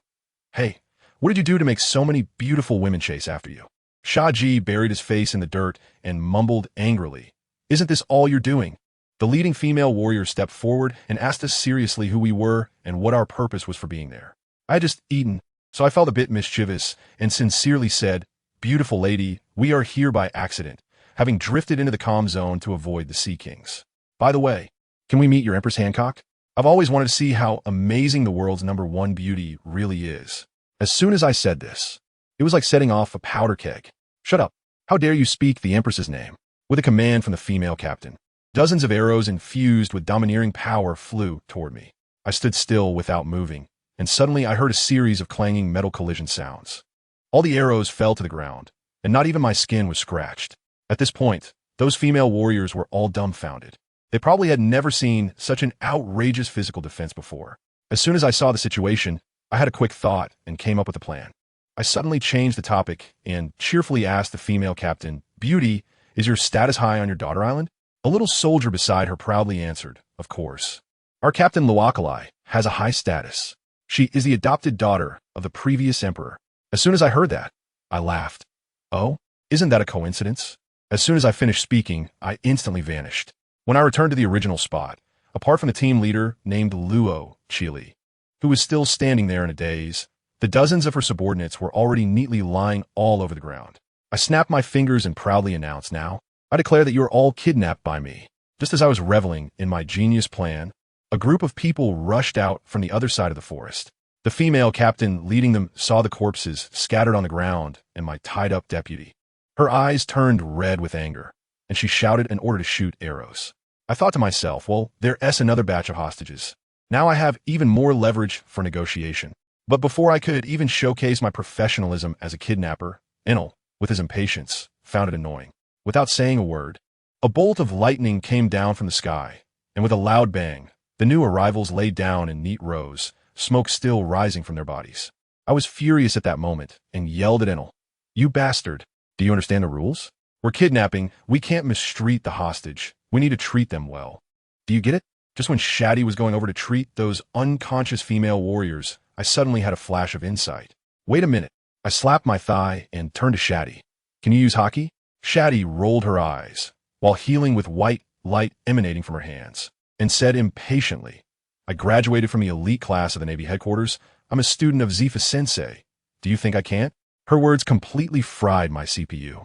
Hey, what did you do to make so many beautiful women chase after you? Shati buried his face in the dirt and mumbled angrily, isn't this all you're doing? The leading female warrior stepped forward and asked us seriously who we were and what our purpose was for being there. I had just eaten, so I felt a bit mischievous and sincerely said, beautiful lady, we are here by accident, having drifted into the calm zone to avoid the Sea Kings. By the way, can we meet your Empress Hancock? I've always wanted to see how amazing the world's #1 beauty really is. As soon as I said this, it was like setting off a powder keg. Shut up. How dare you speak the Empress's name? With a command from the female captain, dozens of arrows infused with domineering power flew toward me. I stood still without moving, and suddenly I heard a series of clanging metal collision sounds. All the arrows fell to the ground, and not even my skin was scratched. At this point, those female warriors were all dumbfounded. They probably had never seen such an outrageous physical defense before. As soon as I saw the situation, I had a quick thought and came up with a plan. I suddenly changed the topic and cheerfully asked the female captain, Beauty, is your status high on your Daughter Island? A little soldier beside her proudly answered, of course. Our Captain Luakalai has a high status. She is the adopted daughter of the previous emperor. As soon as I heard that, I laughed. Oh, isn't that a coincidence? As soon as I finished speaking, I instantly vanished. When I returned to the original spot, apart from the team leader named Luo Chili, who was still standing there in a daze, the dozens of her subordinates were already neatly lying all over the ground. I snapped my fingers and proudly announced, now, I declare that you are all kidnapped by me. Just as I was reveling in my genius plan, a group of people rushed out from the other side of the forest. The female captain leading them saw the corpses scattered on the ground and my tied-up deputy. Her eyes turned red with anger, and she shouted an order to shoot arrows. I thought to myself, well, there's another batch of hostages. Now I have even more leverage for negotiation. But before I could even showcase my professionalism as a kidnapper, Enel, with his impatience, found it annoying. Without saying a word, a bolt of lightning came down from the sky, and with a loud bang, the new arrivals lay down in neat rows, smoke still rising from their bodies. I was furious at that moment and yelled at Enel, You bastard, do you understand the rules? We're kidnapping, we can't mistreat the hostage, we need to treat them well. Do you get it? Just when Shati was going over to treat those unconscious female warriors, I suddenly had a flash of insight. Wait a minute. I slapped my thigh and turned to Shati. Can you use hockey? Shati rolled her eyes, while healing with white light emanating from her hands, and said impatiently, I graduated from the elite class of the Navy headquarters. I'm a student of Zifa Sensei. Do you think I can't? Her words completely fried my CPU.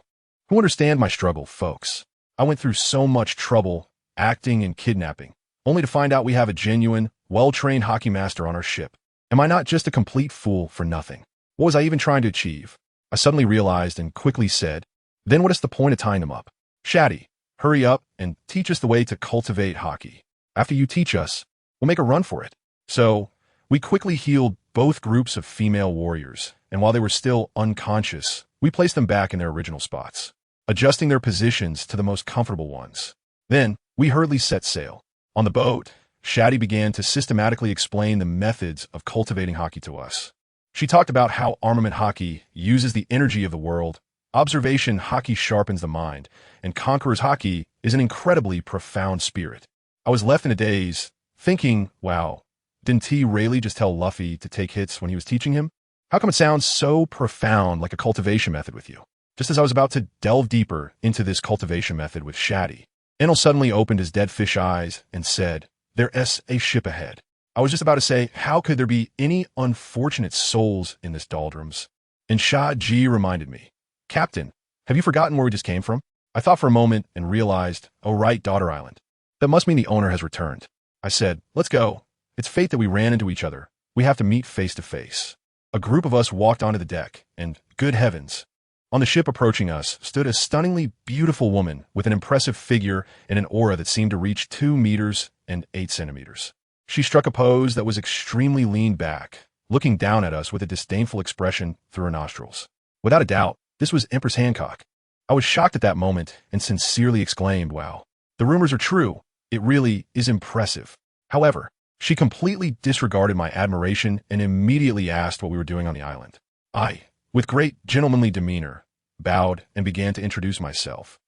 Who understand my struggle, folks? I went through so much trouble, acting and kidnapping, only to find out we have a genuine, well-trained hockey master on our ship. Am I not just a complete fool for nothing? What was I even trying to achieve? I suddenly realized and quickly said, then what is the point of tying them up? Shati, hurry up and teach us the way to cultivate hockey. After you teach us, we'll make a run for it. So, we quickly healed both groups of female warriors, and while they were still unconscious, we placed them back in their original spots, adjusting their positions to the most comfortable ones. Then, we hurriedly set sail. On the boat, Shati began to systematically explain the methods of cultivating hockey to us. She talked about how armament hockey uses the energy of the world, observation hockey sharpens the mind, and conqueror's hockey is an incredibly profound spirit. I was left in a daze, thinking, wow, didn't T. Rayleigh just tell Luffy to take hits when he was teaching him? How come it sounds so profound like a cultivation method with you? Just as I was about to delve deeper into this cultivation method with Shati, Enel suddenly opened his dead fish eyes and said, "There's a ship ahead." I was just about to say, how could there be any unfortunate souls in this doldrums? And Shati reminded me, "Captain, have you forgotten where we just came from?" I thought for a moment and realized, oh right, Daughter Island. That must mean the owner has returned. I said, "Let's go. It's fate that we ran into each other. We have to meet face to face." A group of us walked onto the deck, and good heavens, on the ship approaching us stood a stunningly beautiful woman with an impressive figure and an aura that seemed to reach 2 meters and 8 centimeters. She struck a pose that was extremely leaned back, looking down at us with a disdainful expression through her nostrils. Without a doubt, this was Empress Hancock. I was shocked at that moment and sincerely exclaimed, "Wow, the rumors are true. It really is impressive." However, she completely disregarded my admiration and immediately asked what we were doing on the island. I, with great gentlemanly demeanor, bowed and began to introduce myself.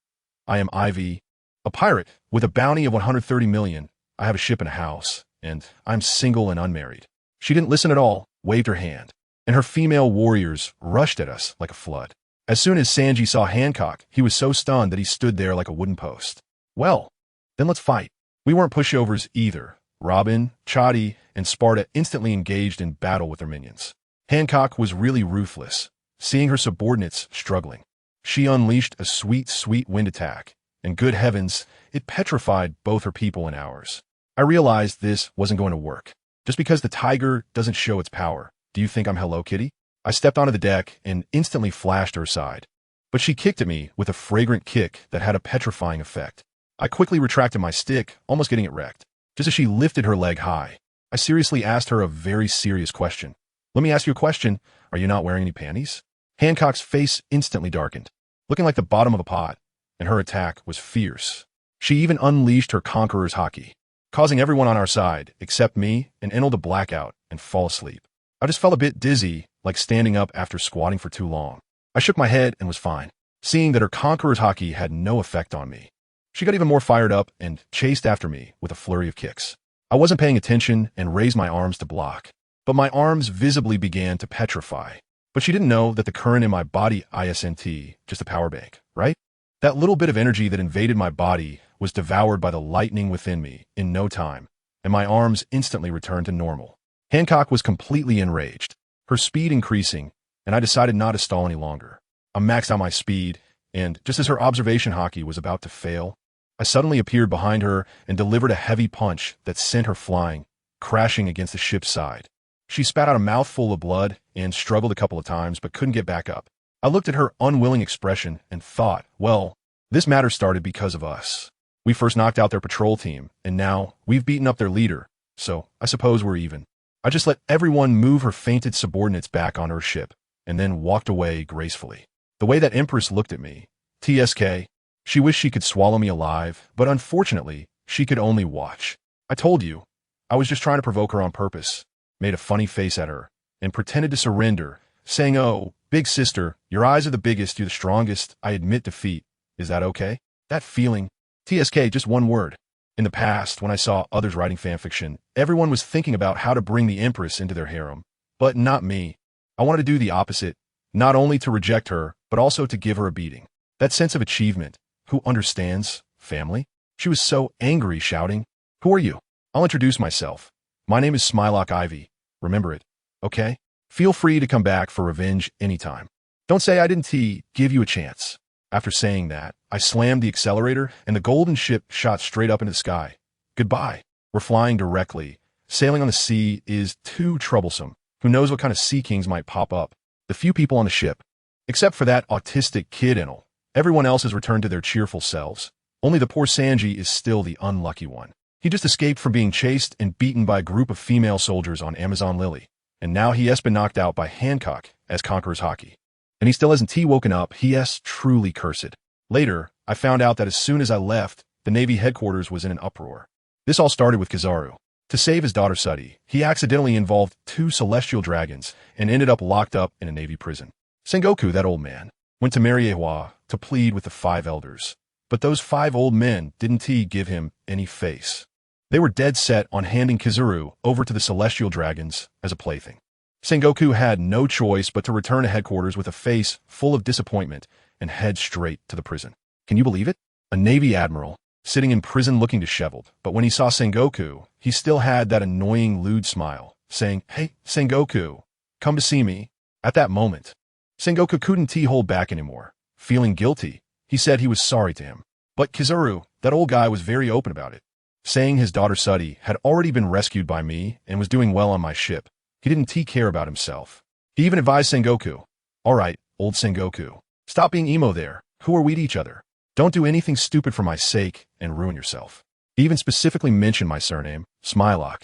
"I am Aivi, a pirate with a bounty of 130 million. I have a ship and a house, and I'm single and unmarried." She didn't listen at all, waved her hand, and her female warriors rushed at us like a flood. As soon as Sanji saw Hancock, he was so stunned that he stood there like a wooden post. "Well, then let's fight." We weren't pushovers either. Robin, Shati, and Sparta instantly engaged in battle with their minions. Hancock was really ruthless, seeing her subordinates struggling. She unleashed a sweet wind attack, and good heavens, it petrified both her people and ours. I realized this wasn't going to work. Just because the tiger doesn't show its power, do you think I'm Hello Kitty? I stepped onto the deck and instantly flashed to her side. But she kicked at me with a fragrant kick that had a petrifying effect. I quickly retracted my stick, almost getting it wrecked. Just as she lifted her leg high, I seriously asked her a very serious question. "Let me ask you a question. Are you not wearing any panties?" Hancock's face instantly darkened, looking like the bottom of a pot, and her attack was fierce. She even unleashed her conqueror's haki, causing everyone on our side, except me, and Enel to black out and fall asleep. I just felt a bit dizzy, like standing up after squatting for too long. I shook my head and was fine, seeing that her conqueror's haki had no effect on me. She got even more fired up and chased after me with a flurry of kicks. I wasn't paying attention and raised my arms to block, but my arms visibly began to petrify. But she didn't know that the current in my body isn't just a power bank, right? That little bit of energy that invaded my body was devoured by the lightning within me in no time, and my arms instantly returned to normal. Hancock was completely enraged, her speed increasing, and I decided not to stall any longer. I maxed out my speed, and just as her observation haki was about to fail, I suddenly appeared behind her and delivered a heavy punch that sent her flying, crashing against the ship's side. She spat out a mouthful of blood and struggled a couple of times but couldn't get back up. I looked at her unwilling expression and thought, well, this matter started because of us. We first knocked out their patrol team, and now we've beaten up their leader, so I suppose we're even. I just let everyone move her fainted subordinates back on her ship, and then walked away gracefully. The way that Empress looked at me, TSK, she wished she could swallow me alive, but unfortunately, she could only watch. I told you, I was just trying to provoke her on purpose, made a funny face at her, and pretended to surrender, saying, "Oh, big sister, your eyes are the biggest, you're the strongest, I admit defeat. Is that okay?" That feeling, TSK, just one word. In the past, when I saw others writing fanfiction, everyone was thinking about how to bring the Empress into their harem. But not me. I wanted to do the opposite, not only to reject her, but also to give her a beating. That sense of achievement. Who understands? Family? She was so angry, shouting, "Who are you?" I'll introduce myself. My name is Smilock Aivi. Remember it, okay? Feel free to come back for revenge anytime. Don't say I didn't give you a chance. After saying that, I slammed the accelerator and the golden ship shot straight up into the sky. Goodbye. We're flying directly. Sailing on the sea is too troublesome. Who knows what kind of sea kings might pop up? The few people on the ship, except for that autistic kid Enel, everyone else has returned to their cheerful selves. Only the poor Sanji is still the unlucky one. He just escaped from being chased and beaten by a group of female soldiers on Amazon Lily, and now he has been knocked out by Hancock as Conqueror's haki. And he still hasn't woken up. He is truly cursed. Later, I found out that as soon as I left, the Navy headquarters was in an uproar. This all started with Kizaru. To save his daughter Shati, he accidentally involved 2 celestial dragons and ended up locked up in a Navy prison. Sengoku, that old man, went to Mariewa to plead with the 5 elders. But those 5 old men didn't give him any face. They were dead set on handing Kizaru over to the celestial dragons as a plaything. Sengoku had no choice but to return to headquarters with a face full of disappointment and head straight to the prison. Can you believe it? A Navy admiral, sitting in prison looking disheveled. But when he saw Sengoku, he still had that annoying lewd smile, saying, "Hey, Sengoku, come to see me." At that moment, Sengoku couldn't hold back anymore. Feeling guilty, he said he was sorry to him. But Kizuru, that old guy, was very open about it, saying his daughter Shati had already been rescued by me and was doing well on my ship. He didn't care about himself. He even advised Sengoku, "All right, old Sengoku, stop being emo there. Who are we to each other? Don't do anything stupid for my sake and ruin yourself." He even specifically mentioned my surname, Smilock,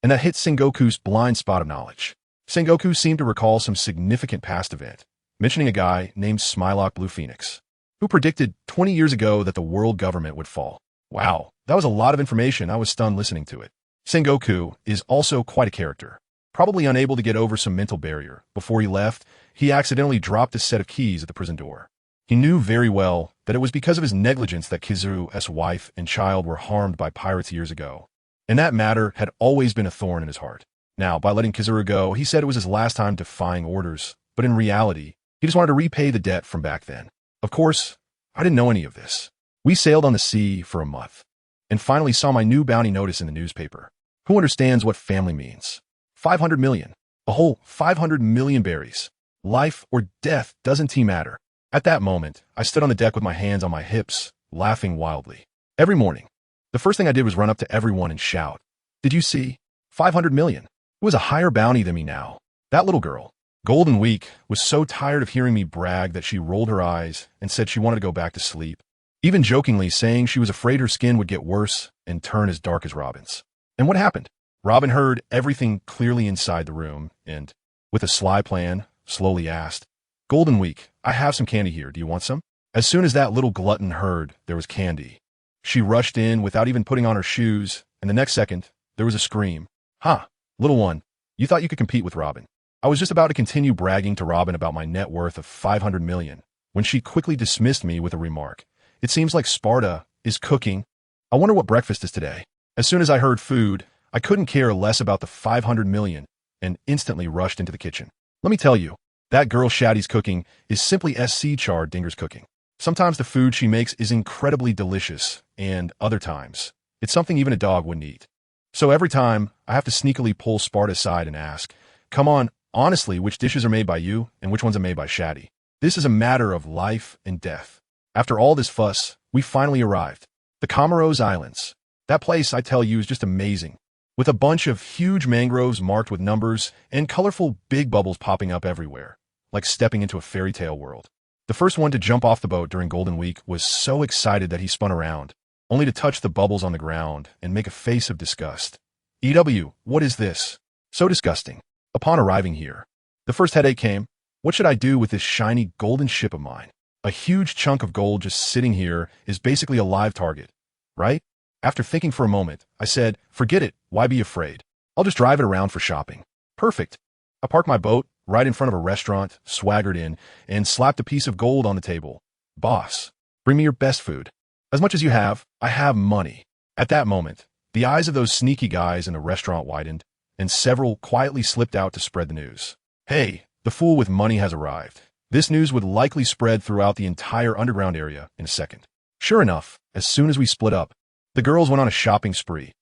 and that hit Sengoku's blind spot of knowledge. Sengoku seemed to recall some significant past event, mentioning a guy named Smilock Blue Phoenix, who predicted 20 years ago that the world government would fall. Wow, that was a lot of information. I was stunned listening to it. Sengoku is also quite a character. Probably unable to get over some mental barrier. Before he left, he accidentally dropped a set of keys at the prison door. He knew very well that it was because of his negligence that Kizuru's wife and child were harmed by pirates years ago. And that matter had always been a thorn in his heart. Now, by letting Kizuru go, he said it was his last time defying orders, but in reality, he just wanted to repay the debt from back then. Of course, I didn't know any of this. We sailed on the sea for a month, and finally saw my new bounty notice in the newspaper. Who understands what family means? 500 million. A whole 500 million berries. Life or death doesn't matter. At that moment, I stood on the deck with my hands on my hips, laughing wildly. Every morning, the first thing I did was run up to everyone and shout, "Did you see? 500 million. It was a higher bounty than me now." That little girl, Golden Week, was so tired of hearing me brag that she rolled her eyes and said she wanted to go back to sleep, even jokingly saying she was afraid her skin would get worse and turn as dark as Robin's. And what happened? Robin heard everything clearly inside the room and, with a sly plan, slowly asked, "Golden Week, I have some candy here. Do you want some?" As soon as that little glutton heard there was candy, she rushed in without even putting on her shoes, and the next second, there was a scream. "Ha, little one, you thought you could compete with Robin." I was just about to continue bragging to Robin about my net worth of 500 million when she quickly dismissed me with a remark. "It seems like Sparta is cooking. I wonder what breakfast is today." As soon as I heard food, I couldn't care less about the 500 million and instantly rushed into the kitchen. Let me tell you, that girl Shati's cooking is simply SC Char Dinger's cooking. Sometimes the food she makes is incredibly delicious, and other times, it's something even a dog wouldn't eat. So every time, I have to sneakily pull Sparta aside and ask, "Come on, honestly, which dishes are made by you and which ones are made by Shati? This is a matter of life and death." After all this fuss, we finally arrived. The Comoros Islands. That place, I tell you, is just amazing, with a bunch of huge mangroves marked with numbers and colorful big bubbles popping up everywhere, like stepping into a fairy tale world. The first one to jump off the boat during Golden Week was so excited that he spun around, only to touch the bubbles on the ground and make a face of disgust. "EW, what is this? So disgusting." Upon arriving here, the first headache came. What should I do with this shiny golden ship of mine? A huge chunk of gold just sitting here is basically a live target, right? After thinking for a moment, I said, "Forget it, why be afraid? I'll just drive it around for shopping." Perfect. I parked my boat right in front of a restaurant, swaggered in, and slapped a piece of gold on the table. "Boss, bring me your best food. As much as you have, I have money." At that moment, the eyes of those sneaky guys in the restaurant widened, and several quietly slipped out to spread the news. "Hey, the fool with money has arrived." This news would likely spread throughout the entire underground area in a second. Sure enough, as soon as we split up, the girls went on a shopping spree.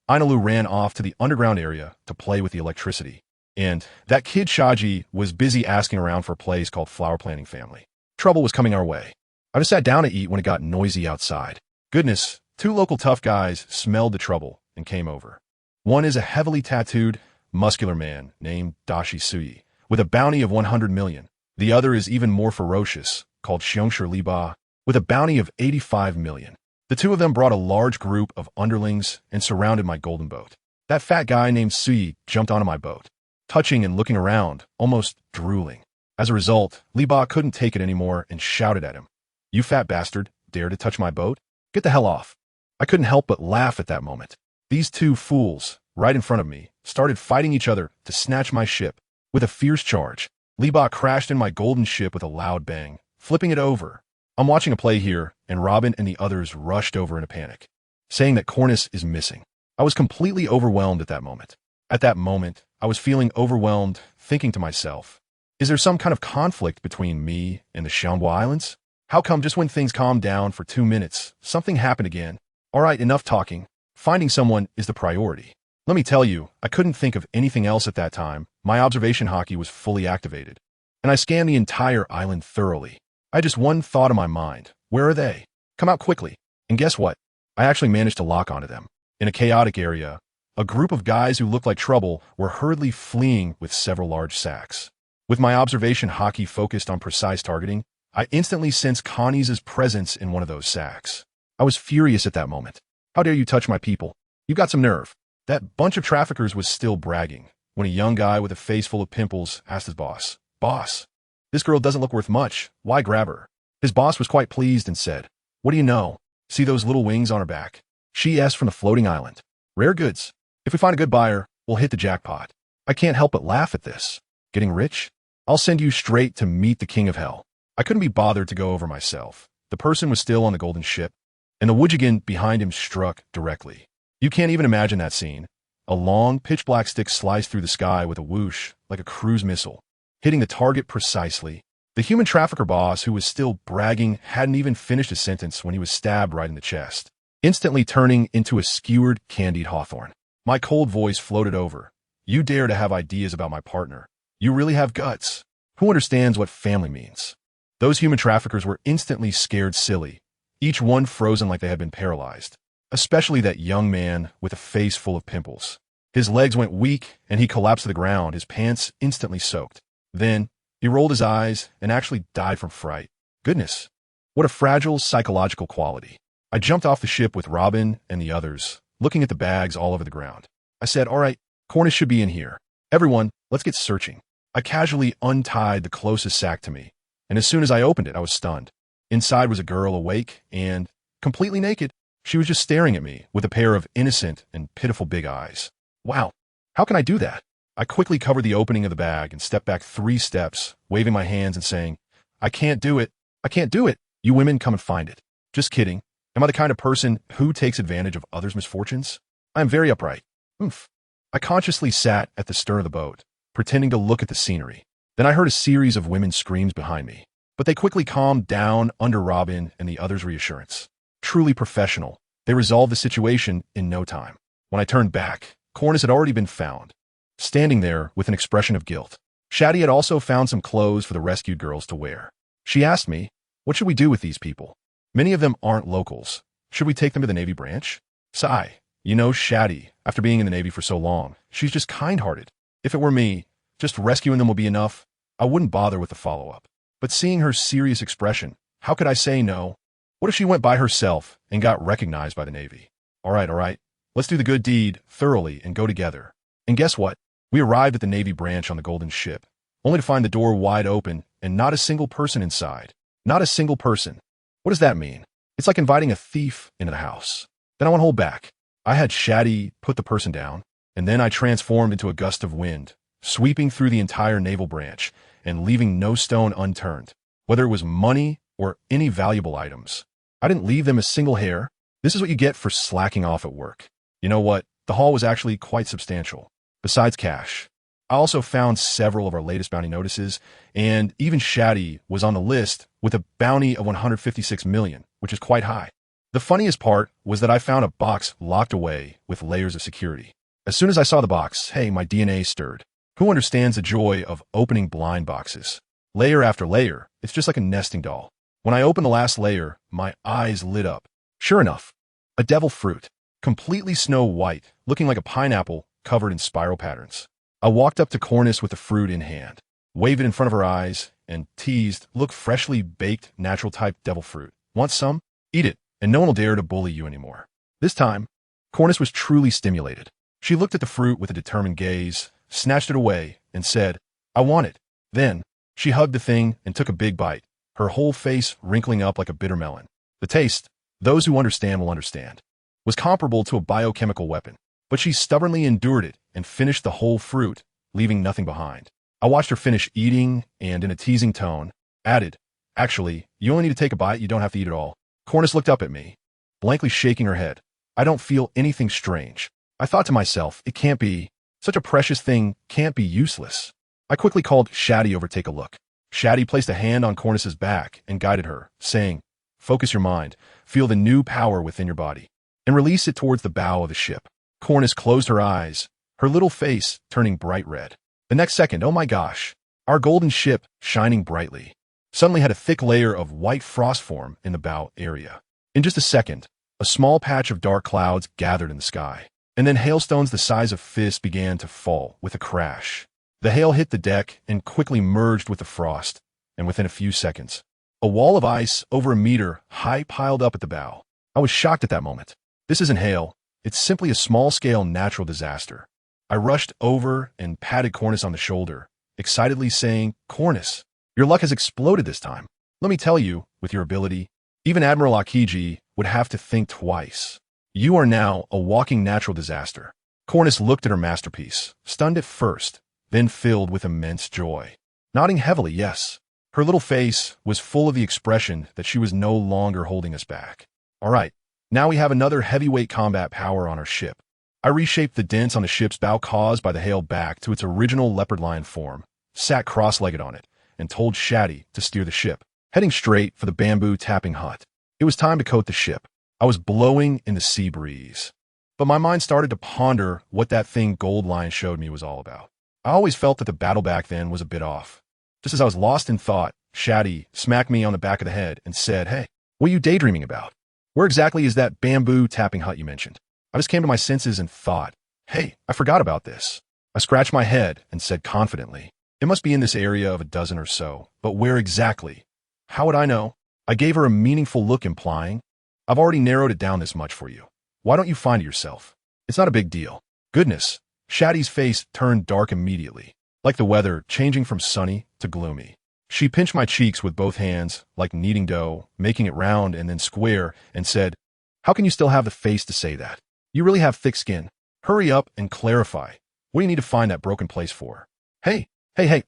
Ainalu ran off to the underground area to play with the electricity, and that kid Shaji was busy asking around for a place called Flower Planting Family. Trouble was coming our way. I just sat down to eat when it got noisy outside. Goodness, two local tough guys smelled the trouble and came over. One is a heavily tattooed, muscular man named Dashi Sui, with a bounty of 100 million. The other is even more ferocious, called Xiongshi Liba, with a bounty of 85 million. The two of them brought a large group of underlings and surrounded my golden boat. That fat guy named Sui jumped onto my boat, touching and looking around, almost drooling. As a result, Liba couldn't take it anymore and shouted at him, "You fat bastard, dare to touch my boat? Get the hell off." I couldn't help but laugh at that moment. These two fools, right in front of me, started fighting each other to snatch my ship. With a fierce charge, Liba crashed in my golden ship with a loud bang, flipping it over. I'm watching a play here, and Robin and the others rushed over in a panic, saying that Cornus is missing. I was completely overwhelmed at that moment. At that moment, I was feeling overwhelmed, thinking to myself, is there some kind of conflict between me and the Shanghua Islands? How come just when things calmed down for 2 minutes, something happened again? All right, enough talking. Finding someone is the priority. Let me tell you, I couldn't think of anything else at that time. My observation hockey was fully activated, and I scanned the entire island thoroughly. I had just one thought in my mind. Where are they? Come out quickly. And guess what? I actually managed to lock onto them. In a chaotic area, a group of guys who looked like trouble were hurriedly fleeing with several large sacks. With my observation hockey focused on precise targeting, I instantly sensed Connie's presence in one of those sacks. I was furious at that moment. How dare you touch my people? You got some nerve. That bunch of traffickers was still bragging when a young guy with a face full of pimples asked his boss, "Boss, this girl doesn't look worth much. Why grab her?" His boss was quite pleased and said, "What do you know? See those little wings on her back? She asked from the floating island. Rare goods. If we find a good buyer, we'll hit the jackpot." I can't help but laugh at this. Getting rich? I'll send you straight to meet the king of hell. I couldn't be bothered to go over myself. The person was still on the golden ship, and the woodjigan behind him struck directly. You can't even imagine that scene. A long, pitch-black stick sliced through the sky with a whoosh, like a cruise missile, hitting the target precisely. The human trafficker boss, who was still bragging, hadn't even finished his sentence when he was stabbed right in the chest, instantly turning into a skewered, candied hawthorn. My cold voice floated over. "You dare to have ideas about my partner. You really have guts. Who understands what family means?" Those human traffickers were instantly scared silly, each one frozen like they had been paralyzed. Especially that young man with a face full of pimples. His legs went weak, and he collapsed to the ground, his pants instantly soaked. Then, he rolled his eyes and actually died from fright. Goodness, what a fragile psychological quality. I jumped off the ship with Robin and the others, looking at the bags all over the ground. I said, "All right, Cornish should be in here. Everyone, let's get searching." I casually untied the closest sack to me, and as soon as I opened it, I was stunned. Inside was a girl awake and completely naked. She was just staring at me with a pair of innocent and pitiful big eyes. Wow, how can I do that? I quickly covered the opening of the bag and stepped back 3 steps, waving my hands and saying, "I can't do it. I can't do it. You women come and find it." Just kidding. Am I the kind of person who takes advantage of others' misfortunes? I am very upright. Oomph. I consciously sat at the stern of the boat, pretending to look at the scenery. Then I heard a series of women's screams behind me, but they quickly calmed down under Robin and the others' reassurance. Truly professional, they resolved the situation in no time. When I turned back, Cornish had already been found, standing there with an expression of guilt. Shati had also found some clothes for the rescued girls to wear. She asked me, "What should we do with these people? Many of them aren't locals. Should we take them to the Navy branch?" Sigh. You know Shati, after being in the Navy for so long, she's just kind-hearted. If it were me, just rescuing them will be enough. I wouldn't bother with the follow-up. But seeing her serious expression, how could I say no? What if she went by herself and got recognized by the Navy? All right. Let's do the good deed thoroughly and go together. And guess what? We arrived at the Navy branch on the golden ship, only to find the door wide open and not a single person inside. Not a single person. What does that mean? It's like inviting a thief into the house. Then I won't hold back. I had Shati put the person down, and then I transformed into a gust of wind, sweeping through the entire naval branch and leaving no stone unturned, whether it was money or any valuable items. I didn't leave them a single hair. This is what you get for slacking off at work. You know what? The haul was actually quite substantial. Besides cash, I also found several of our latest bounty notices, and even Shati was on the list with a bounty of 156 million, which is quite high. The funniest part was that I found a box locked away with layers of security. As soon as I saw the box, hey, my DNA stirred. Who understands the joy of opening blind boxes? Layer after layer, it's just like a nesting doll. When I opened the last layer, my eyes lit up. Sure enough, a devil fruit, completely snow white, looking like a pineapple covered in spiral patterns. I walked up to Cornish with the fruit in hand, waved it in front of her eyes, and teased, "Look, freshly baked, natural type devil fruit. Want some? Eat it, and no one will dare to bully you anymore." This time, Cornish was truly stimulated. She looked at the fruit with a determined gaze, snatched it away, and said, "I want it." Then, she hugged the thing and took a big bite, her whole face wrinkling up like a bitter melon. The taste, those who understand will understand, was comparable to a biochemical weapon, but she stubbornly endured it and finished the whole fruit, leaving nothing behind. I watched her finish eating and, in a teasing tone, added, "Actually, you only need to take a bite, you don't have to eat it all." Cornish looked up at me, blankly shaking her head. I don't feel anything strange. I thought to myself, it can't be. Such a precious thing can't be useless. I quickly called Shati over to take a look. Shati placed a hand on Cornish's back and guided her, saying, "Focus your mind. Feel the new power within your body." and release it towards the bow of the ship. Cornice closed her eyes, her little face turning bright red. The next second, oh my gosh, our golden ship, shining brightly, suddenly had a thick layer of white frost form in the bow area. In just a second, a small patch of dark clouds gathered in the sky, and then hailstones the size of fists began to fall with a crash. The hail hit the deck and quickly merged with the frost, and within a few seconds, a wall of ice over a meter high piled up at the bow. I was shocked at that moment. This isn't hail, it's simply a small-scale natural disaster. I rushed over and patted Cornice on the shoulder, excitedly saying, "Cornice, your luck has exploded this time. Let me tell you, with your ability, even Admiral Aokiji would have to think twice. You are now a walking natural disaster." Cornice looked at her masterpiece, stunned at first, then filled with immense joy. Nodding heavily, yes. Her little face was full of the expression that she was no longer holding us back. All right, now we have another heavyweight combat power on our ship. I reshaped the dents on the ship's bow caused by the hail back to its original leopard lion form, sat cross-legged on it, and told Shati to steer the ship, heading straight for the bamboo tapping hut. It was time to coat the ship. I was blowing in the sea breeze. But my mind started to ponder what that thing Gold Lion showed me was all about. I always felt that the battle back then was a bit off. Just as I was lost in thought, Shati smacked me on the back of the head and said, "Hey, what are you daydreaming about? Where exactly is that bamboo tapping hut you mentioned?" I just came to my senses and thought, "Hey, I forgot about this." I scratched my head and said confidently, "It must be in this area of a dozen or so, but where exactly? How would I know?" I gave her a meaningful look implying, "I've already narrowed it down this much for you. Why don't you find it yourself? It's not a big deal." Goodness, Shati's face turned dark immediately, like the weather changing from sunny to gloomy. She pinched my cheeks with both hands, like kneading dough, making it round and then square, and said, "How can you still have the face to say that? You really have thick skin. Hurry up and clarify. What do you need to find that broken place for?" Hey,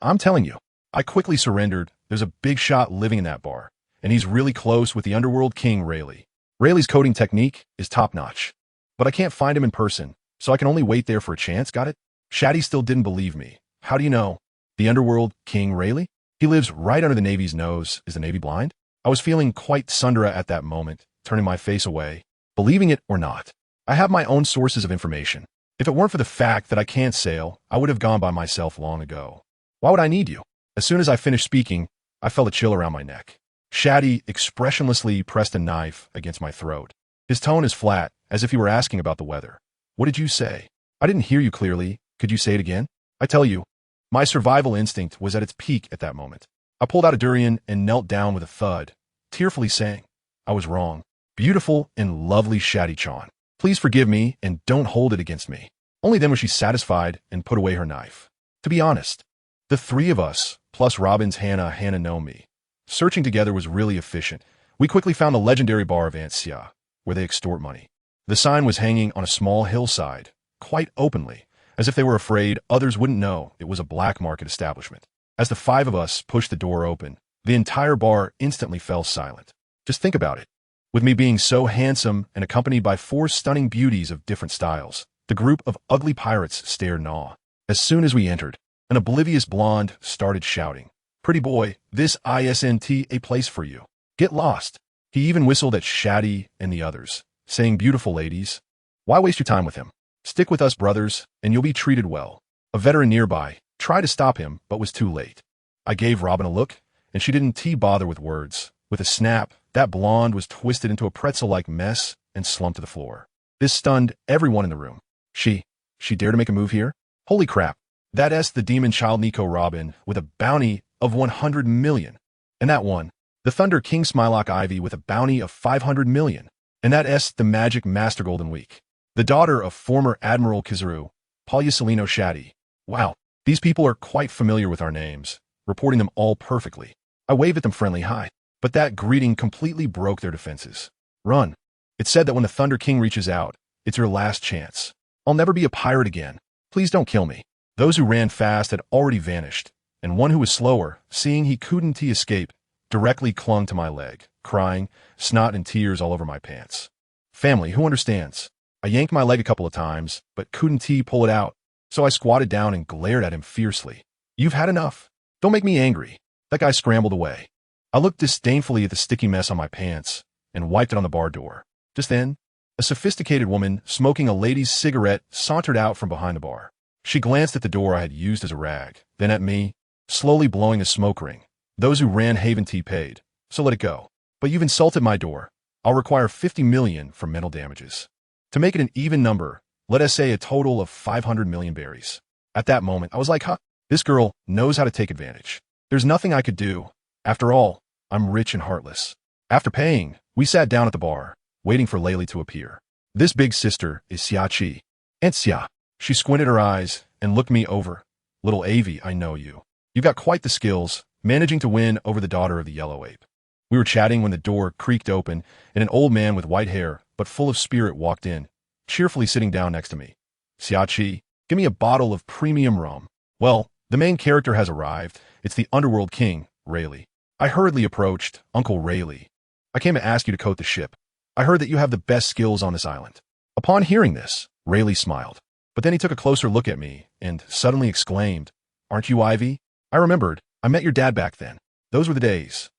I'm telling you." I quickly surrendered. There's a big shot living in that bar, and he's really close with the underworld king Rayleigh. Rayleigh's coding technique is top-notch, but I can't find him in person, so I can only wait there for a chance, got it? Shati still didn't believe me. "How do you know? The underworld king Rayleigh? He lives right under the Navy's nose. Is the Navy blind?" I was feeling quite Sundara at that moment, turning my face away, believing it or not. I have my own sources of information. If it weren't for the fact that I can't sail, I would have gone by myself long ago. Why would I need you? As soon as I finished speaking, I felt a chill around my neck. Shati expressionlessly pressed a knife against my throat. His tone is flat, as if he were asking about the weather. "What did you say? I didn't hear you clearly. Could you say it again?" I tell you, my survival instinct was at its peak at that moment. I pulled out a durian and knelt down with a thud, tearfully saying, "I was wrong. Beautiful and lovely Shati-chan. Please forgive me and don't hold it against me." Only then was she satisfied and put away her knife. To be honest, the three of us, plus Robin's Hannah Nomi, searching together was really efficient. We quickly found the legendary bar of Aunt Xia, where they extort money. The sign was hanging on a small hillside, quite openly, as if they were afraid others wouldn't know it was a black market establishment. As the five of us pushed the door open, the entire bar instantly fell silent. Just think about it. With me being so handsome and accompanied by four stunning beauties of different styles, the group of ugly pirates stared in awe. As soon as we entered, an oblivious blonde started shouting, "Pretty boy, this isn't a place for you. Get lost." He even whistled at Shati and the others, saying, "Beautiful ladies, why waste your time with him? Stick with us, brothers, and you'll be treated well." A veteran nearby tried to stop him, but was too late. I gave Robin a look, and she didn't bother with words. With a snap, that blonde was twisted into a pretzel-like mess and slumped to the floor. This stunned everyone in the room. She dared to make a move here? Holy crap. That's the demon child Nico Robin with a bounty of 100 million. And that one, the Thunder King Smilock Aivi with a bounty of 500 million. And that's the Magic Master Golden Week. The daughter of former Admiral Kizaru, Palyasalino Shati. Wow, these people are quite familiar with our names, reporting them all perfectly. I waved at them friendly hi, but that greeting completely broke their defenses. "Run." It said that when the Thunder King reaches out, it's your last chance. "I'll never be a pirate again. Please don't kill me." Those who ran fast had already vanished, and one who was slower, seeing he couldn't escape, directly clung to my leg, crying, snot and tears all over my pants. Family, who understands? I yanked my leg a couple of times, but couldn't pull it out, so I squatted down and glared at him fiercely. "You've had enough. Don't make me angry." That guy scrambled away. I looked disdainfully at the sticky mess on my pants and wiped it on the bar door. Just then, A sophisticated woman smoking a lady's cigarette sauntered out from behind the bar. She glanced at the door I had used as a rag, then at me, slowly blowing a smoke ring. Those who ran Haven Tea paid, so let it go. But you've insulted my door. I'll require 50 million for mental damages. To make it an even number, let us say a total of 500 million berries. At that moment, I was like, huh, this girl knows how to take advantage. There's nothing I could do. After all, I'm rich and heartless. After paying, we sat down at the bar, waiting for Layli to appear. This big sister is Shati. Aunt Xia. She squinted her eyes and looked me over. Little Aivi, I know you. You've got quite the skills, managing to win over the daughter of the yellow ape. We were chatting when the door creaked open and an old man with white hair but full of spirit walked in, cheerfully sitting down next to me. Xiachi, give me a bottle of premium rum. Well, the main character has arrived. It's the underworld king, Rayleigh. I hurriedly approached Uncle Rayleigh. I came to ask you to coat the ship. I heard that you have the best skills on this island. Upon hearing this, Rayleigh smiled. But then he took a closer look at me and suddenly exclaimed, Aren't you Aivi? I remembered. I met your dad back then. Those were the days.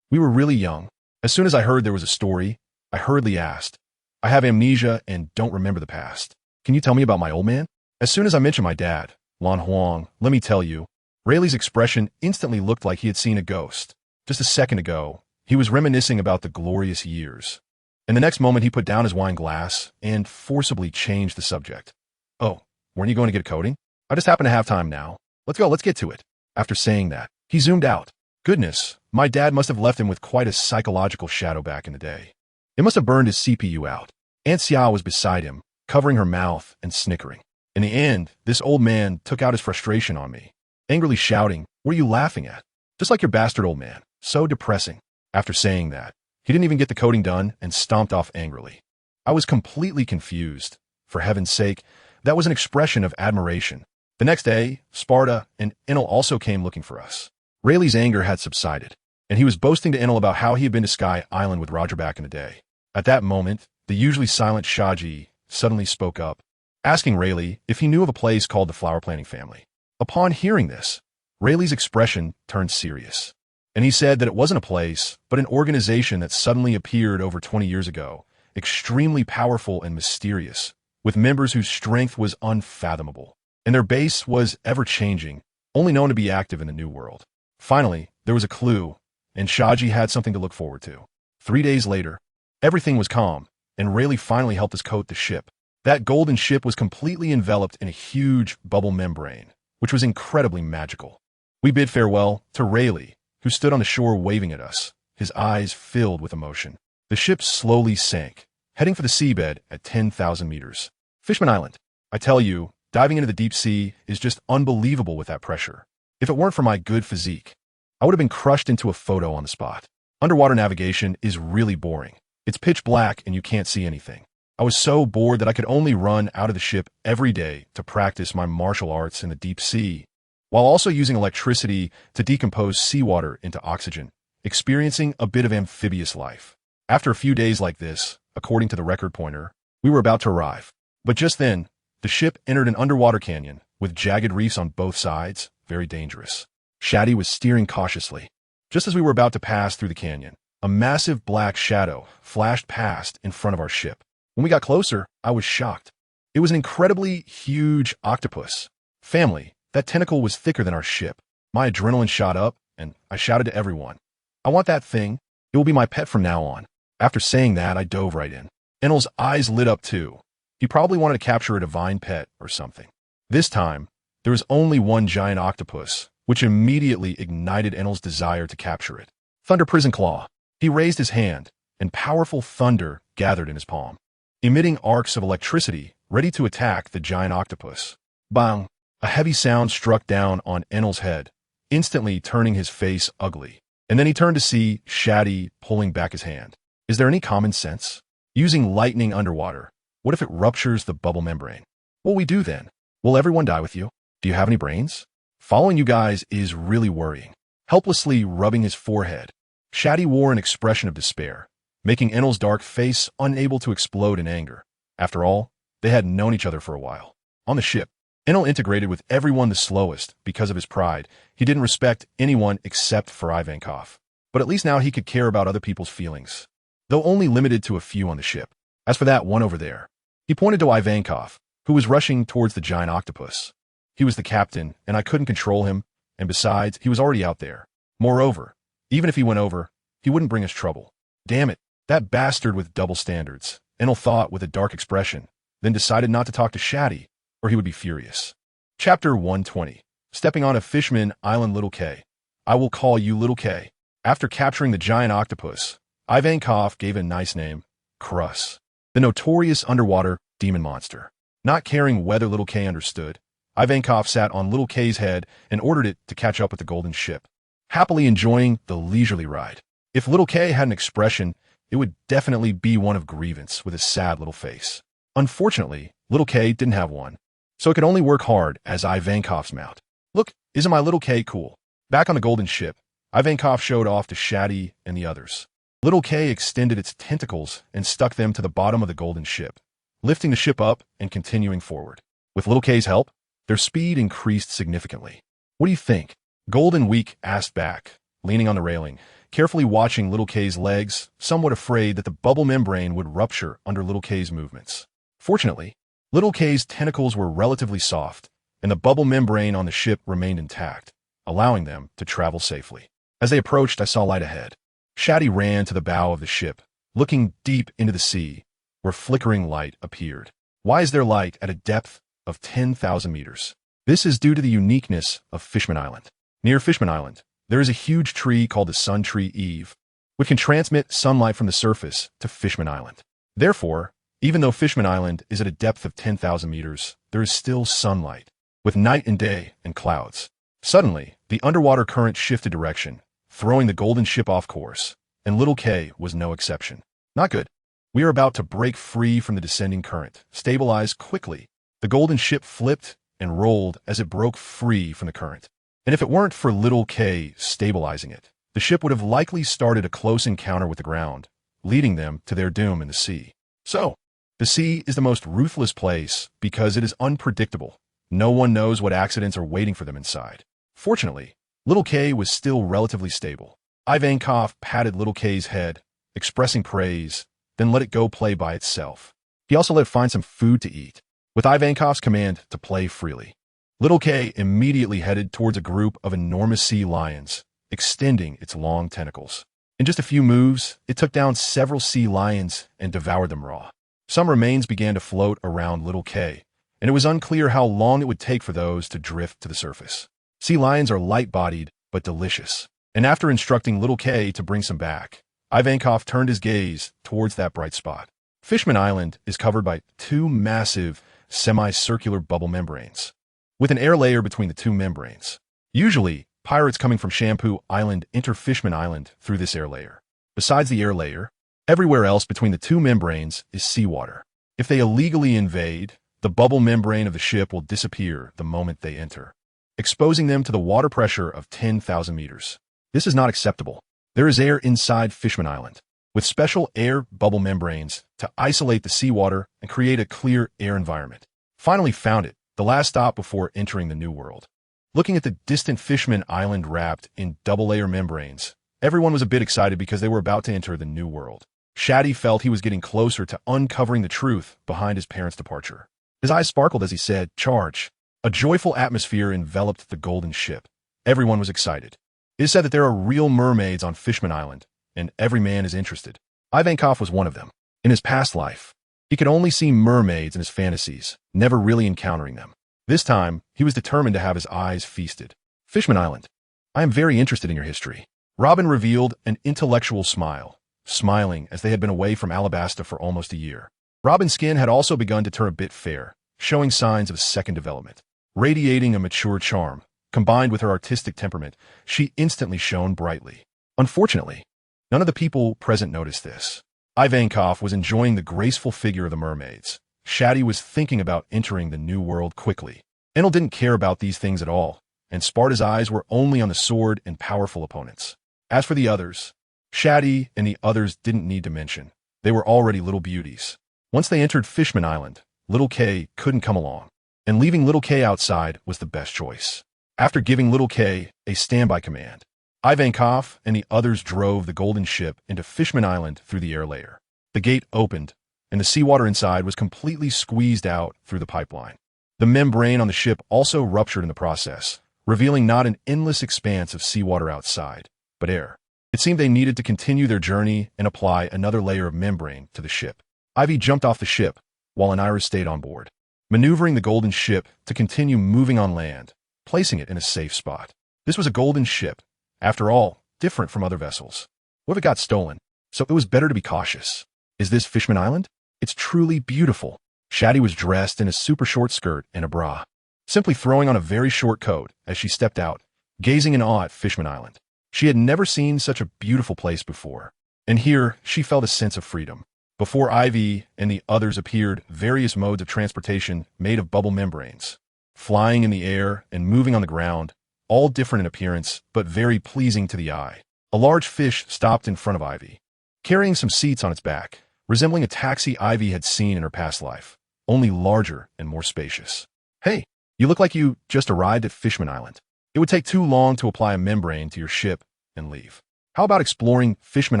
We were really young. As soon as I heard there was a story, I hurriedly asked, I have amnesia and don't remember the past. Can you tell me about my old man? As soon as I mentioned my dad, Lan Huang, let me tell you, Rayleigh's expression instantly looked like he had seen a ghost. Just a second ago, he was reminiscing about the glorious years. And the next moment he put down his wine glass and forcibly changed the subject. Oh, weren't you going to get a coating? I just happen to have time now. Let's go, let's get to it. After saying that, he zoomed out. Goodness, my dad must have left him with quite a psychological shadow back in the day. It must have burned his CPU out. Aunt Xia was beside him, covering her mouth and snickering. In the end, this old man took out his frustration on me, angrily shouting, What are you laughing at? Just like your bastard old man. So depressing. After saying that, he didn't even get the coating done and stomped off angrily. I was completely confused. For heaven's sake, that was an expression of admiration. The next day, Sparta and Enel also came looking for us. Rayleigh's anger had subsided, and he was boasting to Enel about how he had been to Sky Island with Roger back in the day. At that moment, the usually silent Shaji suddenly spoke up, asking Rayleigh if he knew of a place called the Flower Planting Family. Upon hearing this, Rayleigh's expression turned serious, and he said that it wasn't a place, but an organization that suddenly appeared over 20 years ago, extremely powerful and mysterious, with members whose strength was unfathomable, and their base was ever-changing, only known to be active in the New World. Finally, there was a clue, and Shaji had something to look forward to. 3 days later, everything was calm, and Rayleigh finally helped us coat the ship. That golden ship was completely enveloped in a huge bubble membrane, which was incredibly magical. We bid farewell to Rayleigh, who stood on the shore waving at us, his eyes filled with emotion. The ship slowly sank, heading for the seabed at 10,000 meters. Fishman Island. I tell you, diving into the deep sea is just unbelievable with that pressure. If it weren't for my good physique, I would have been crushed into a photo on the spot. Underwater navigation is really boring. It's pitch black and you can't see anything. I was so bored that I could only run out of the ship every day to practice my martial arts in the deep sea, while also using electricity to decompose seawater into oxygen, experiencing a bit of amphibious life. After a few days like this, according to the record pointer, we were about to arrive. But just then, the ship entered an underwater canyon with jagged reefs on both sides, very dangerous. Shati was steering cautiously. Just as we were about to pass through the canyon, a massive black shadow flashed past in front of our ship. When we got closer, I was shocked. It was an incredibly huge octopus. Family, that tentacle was thicker than our ship. My adrenaline shot up, and I shouted to everyone, I want that thing. It will be my pet from now on. After saying that, I dove right in. Enel's eyes lit up too. He probably wanted to capture a divine pet or something. This time, there was only one giant octopus, which immediately ignited Enel's desire to capture it. Thunder Prison Claw. He raised his hand, and powerful thunder gathered in his palm, emitting arcs of electricity ready to attack the giant octopus. Bang! A heavy sound struck down on Enel's head, instantly turning his face ugly. And then he turned to see Shati pulling back his hand. Is there any common sense? Using lightning underwater, what if it ruptures the bubble membrane? What will we do then? Will everyone die with you? Do you have any brains? Following you guys is really worrying. Helplessly rubbing his forehead, Shati wore an expression of despair, making Enel's dark face unable to explode in anger. After all, they had known each other for a while. On the ship, Enel integrated with everyone the slowest because of his pride. He didn't respect anyone except for Ivankov. But at least now he could care about other people's feelings, though only limited to a few on the ship. As for that one over there, he pointed to Ivankov, who was rushing towards the giant octopus. He was the captain, and I couldn't control him, and besides, he was already out there. Moreover, even if he went over, he wouldn't bring us trouble. Damn it, that bastard with double standards, Enel thought with a dark expression, then decided not to talk to Shati, or he would be furious. Chapter 120. Stepping on a Fishman Island. Little K. I will call you Little K. After capturing the giant octopus, Ivankov gave a nice name, Krus, the notorious underwater demon monster. Not caring whether Little K understood, Ivankov sat on Little K's head and ordered it to catch up with the golden ship, happily enjoying the leisurely ride. If Little K had an expression, it would definitely be one of grievance with a sad little face. Unfortunately, Little K didn't have one, so it could only work hard as Ivankov's mount. Look, isn't my Little K cool? Back on the golden ship, Ivankov showed off to Shati and the others. Little K extended its tentacles and stuck them to the bottom of the golden ship, lifting the ship up and continuing forward. With Little K's help, their speed increased significantly. What do you think? Golden Week asked back, leaning on the railing, carefully watching Little K's legs, somewhat afraid that the bubble membrane would rupture under Little K's movements. Fortunately, Little K's tentacles were relatively soft, and the bubble membrane on the ship remained intact, allowing them to travel safely. As they approached, I saw light ahead. Shati ran to the bow of the ship, looking deep into the sea, where flickering light appeared. Why is there light at a depth of 10,000 meters? This is due to the uniqueness of Fishman Island. Near Fishman Island, there is a huge tree called the sun tree Aivi, which can transmit sunlight from the surface to Fishman Island. Therefore, even though Fishman Island is at a depth of 10,000 meters, there is still sunlight, with night and day and clouds. Suddenly, the underwater current shifted direction, throwing the golden ship off course, and Little K was no exception. Not good. We are about to break free from the descending current. Stabilize quickly. The golden ship flipped and rolled as it broke free from the current. And if it weren't for Little K stabilizing it, the ship would have likely started a close encounter with the ground, leading them to their doom in the sea. So, the sea is the most ruthless place because it is unpredictable. No one knows what accidents are waiting for them inside. Fortunately, Little K was still relatively stable. Ivankov patted Little K's head, expressing praise, then let it go play by itself. He also let it find some food to eat, with Ivankov's command to play freely. Little K immediately headed towards a group of enormous sea lions, extending its long tentacles. In just a few moves, it took down several sea lions and devoured them raw. Some remains began to float around Little K, and it was unclear how long it would take for those to drift to the surface. Sea lions are light-bodied, but delicious. And after instructing Little K to bring some back, Ivankov turned his gaze towards that bright spot. Fishman Island is covered by two massive, semicircular bubble membranes, with an air layer between the two membranes. Usually, pirates coming from Shampoo Island enter Fishman Island through this air layer. Besides the air layer, everywhere else between the two membranes is seawater. If they illegally invade, the bubble membrane of the ship will disappear the moment they enter, exposing them to the water pressure of 10,000 meters. This is not acceptable. There is air inside Fishman Island, with special air bubble membranes to isolate the seawater and create a clear air environment. Finally found it, the last stop before entering the New World. Looking at the distant Fishman Island wrapped in double-layer membranes, everyone was a bit excited because they were about to enter the New World. Shati felt he was getting closer to uncovering the truth behind his parents' departure. His eyes sparkled as he said, "Charge." A joyful atmosphere enveloped the golden ship. Everyone was excited. It is said that there are real mermaids on Fishman Island, and every man is interested. Ivankov was one of them. In his past life, he could only see mermaids in his fantasies, never really encountering them. This time, he was determined to have his eyes feasted. Fishman Island. I am very interested in your history. Robin revealed an intellectual smile, smiling as they had been away from Alabasta for almost a year. Robin's skin had also begun to turn a bit fair, showing signs of second development. Radiating a mature charm, combined with her artistic temperament, she instantly shone brightly. Unfortunately, none of the people present noticed this. Ivankov was enjoying the graceful figure of the mermaids. Shati was thinking about entering the New World quickly. Enel didn't care about these things at all, and Sparta's eyes were only on the sword and powerful opponents. As for the others, Shati and the others didn't need to mention. They were already little beauties. Once they entered Fishman Island, Little K couldn't come along, and leaving Little K outside was the best choice. After giving Little K a standby command, Ivankov and the others drove the golden ship into Fishman Island through the air layer. The gate opened, and the seawater inside was completely squeezed out through the pipeline. The membrane on the ship also ruptured in the process, revealing not an endless expanse of seawater outside, but air. It seemed they needed to continue their journey and apply another layer of membrane to the ship. Aivi jumped off the ship, while Aira stayed on board, maneuvering the golden ship to continue moving on land, placing it in a safe spot. This was a golden ship, after all, different from other vessels. What if it got stolen? So it was better to be cautious. Is this Fishman Island? It's truly beautiful. Shati was dressed in a super short skirt and a bra, simply throwing on a very short coat as she stepped out, gazing in awe at Fishman Island. She had never seen such a beautiful place before, and here she felt a sense of freedom. Before Aivi and the others appeared various modes of transportation made of bubble membranes, flying in the air and moving on the ground, all different in appearance but very pleasing to the eye. A large fish stopped in front of Aivi, carrying some seats on its back, resembling a taxi Aivi had seen in her past life, only larger and more spacious. Hey, you look like you just arrived at Fishman Island. It would take too long to apply a membrane to your ship and leave. How about exploring Fishman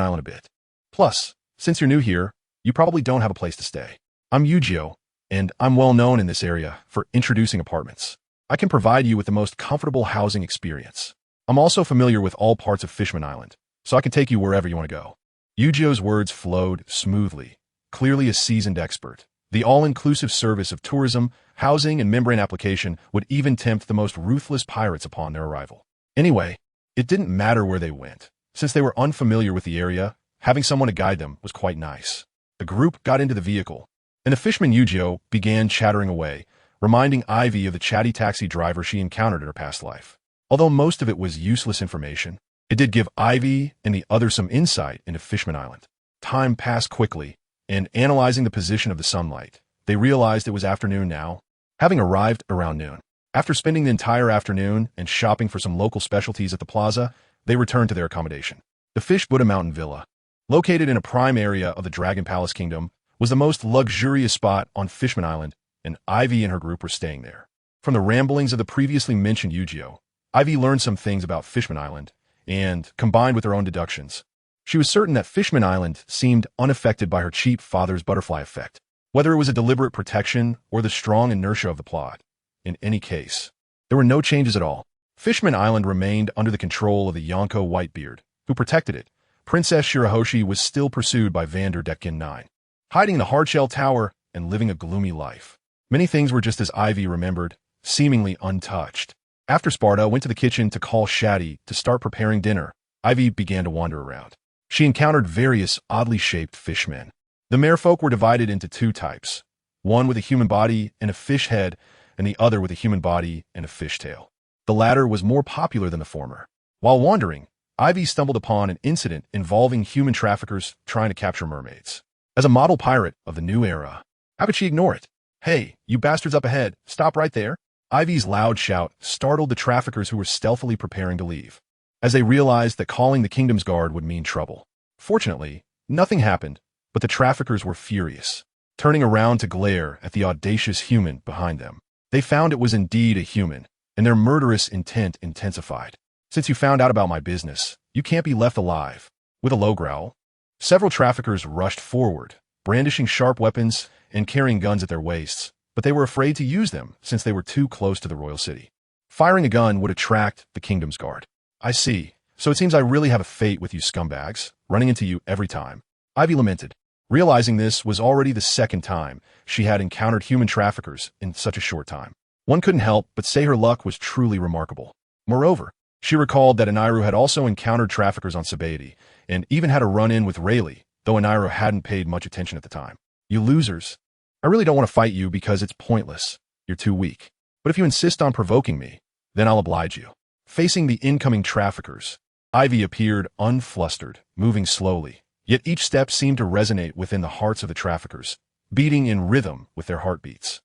Island a bit? Plus, since you're new here, you probably don't have a place to stay. I'm Yujio, and I'm well known in this area for introducing apartments. I can provide you with the most comfortable housing experience. I'm also familiar with all parts of Fishman Island, so I can take you wherever you want to go. Yujio's words flowed smoothly, clearly a seasoned expert. The all-inclusive service of tourism, housing, and membrane application would even tempt the most ruthless pirates upon their arrival. Anyway, it didn't matter where they went. Since they were unfamiliar with the area, having someone to guide them was quite nice. The group got into the vehicle, and the fishman Yujio began chattering away, reminding Aivi of the chatty taxi driver she encountered in her past life. Although most of it was useless information, it did give Aivi and the others some insight into Fishman Island. Time passed quickly, and analyzing the position of the sunlight, they realized it was afternoon now, having arrived around noon. After spending the entire afternoon and shopping for some local specialties at the plaza, they returned to their accommodation. The Fish Buddha Mountain Villa, located in a prime area of the Dragon Palace Kingdom, was the most luxurious spot on Fishman Island, and Aivi and her group were staying there. From the ramblings of the previously mentioned Yujio, Aivi learned some things about Fishman Island, and, combined with her own deductions, she was certain that Fishman Island seemed unaffected by her cheap father's butterfly effect, whether it was a deliberate protection or the strong inertia of the plot. In any case, there were no changes at all. Fishman Island remained under the control of the Yonko Whitebeard, who protected it. Princess Shirahoshi was still pursued by Vander Decken 9, hiding in the Hardshell Tower and living a gloomy life. Many things were just as Aivi remembered, seemingly untouched. After Sparta went to the kitchen to call Shati to start preparing dinner, Aivi began to wander around. She encountered various oddly shaped fishmen. The merfolk were divided into two types, one with a human body and a fish head, and the other with a human body and a fish tail. The latter was more popular than the former. While wandering, Aivi stumbled upon an incident involving human traffickers trying to capture mermaids. As a model pirate of the new era, how could she ignore it? Hey, you bastards up ahead, stop right there. Ivy's loud shout startled the traffickers who were stealthily preparing to leave, as they realized that calling the kingdom's guard would mean trouble. Fortunately, nothing happened, but the traffickers were furious, turning around to glare at the audacious human behind them. They found it was indeed a human, and their murderous intent intensified. Since you found out about my business, you can't be left alive. With a low growl, several traffickers rushed forward, brandishing sharp weapons and carrying guns at their waists, but they were afraid to use them since they were too close to the royal city. Firing a gun would attract the kingdom's guard. I see. So it seems I really have a fate with you scumbags, running into you every time. Aivi lamented, realizing this was already the second time she had encountered human traffickers in such a short time. One couldn't help but say her luck was truly remarkable. Moreover, she recalled that Aniru had also encountered traffickers on Sabaody, and even had a run-in with Rayleigh, though Aniru hadn't paid much attention at the time. You losers. I really don't want to fight you because it's pointless. You're too weak. But if you insist on provoking me, then I'll oblige you. Facing the incoming traffickers, Aivi appeared unflustered, moving slowly, yet each step seemed to resonate within the hearts of the traffickers, beating in rhythm with their heartbeats.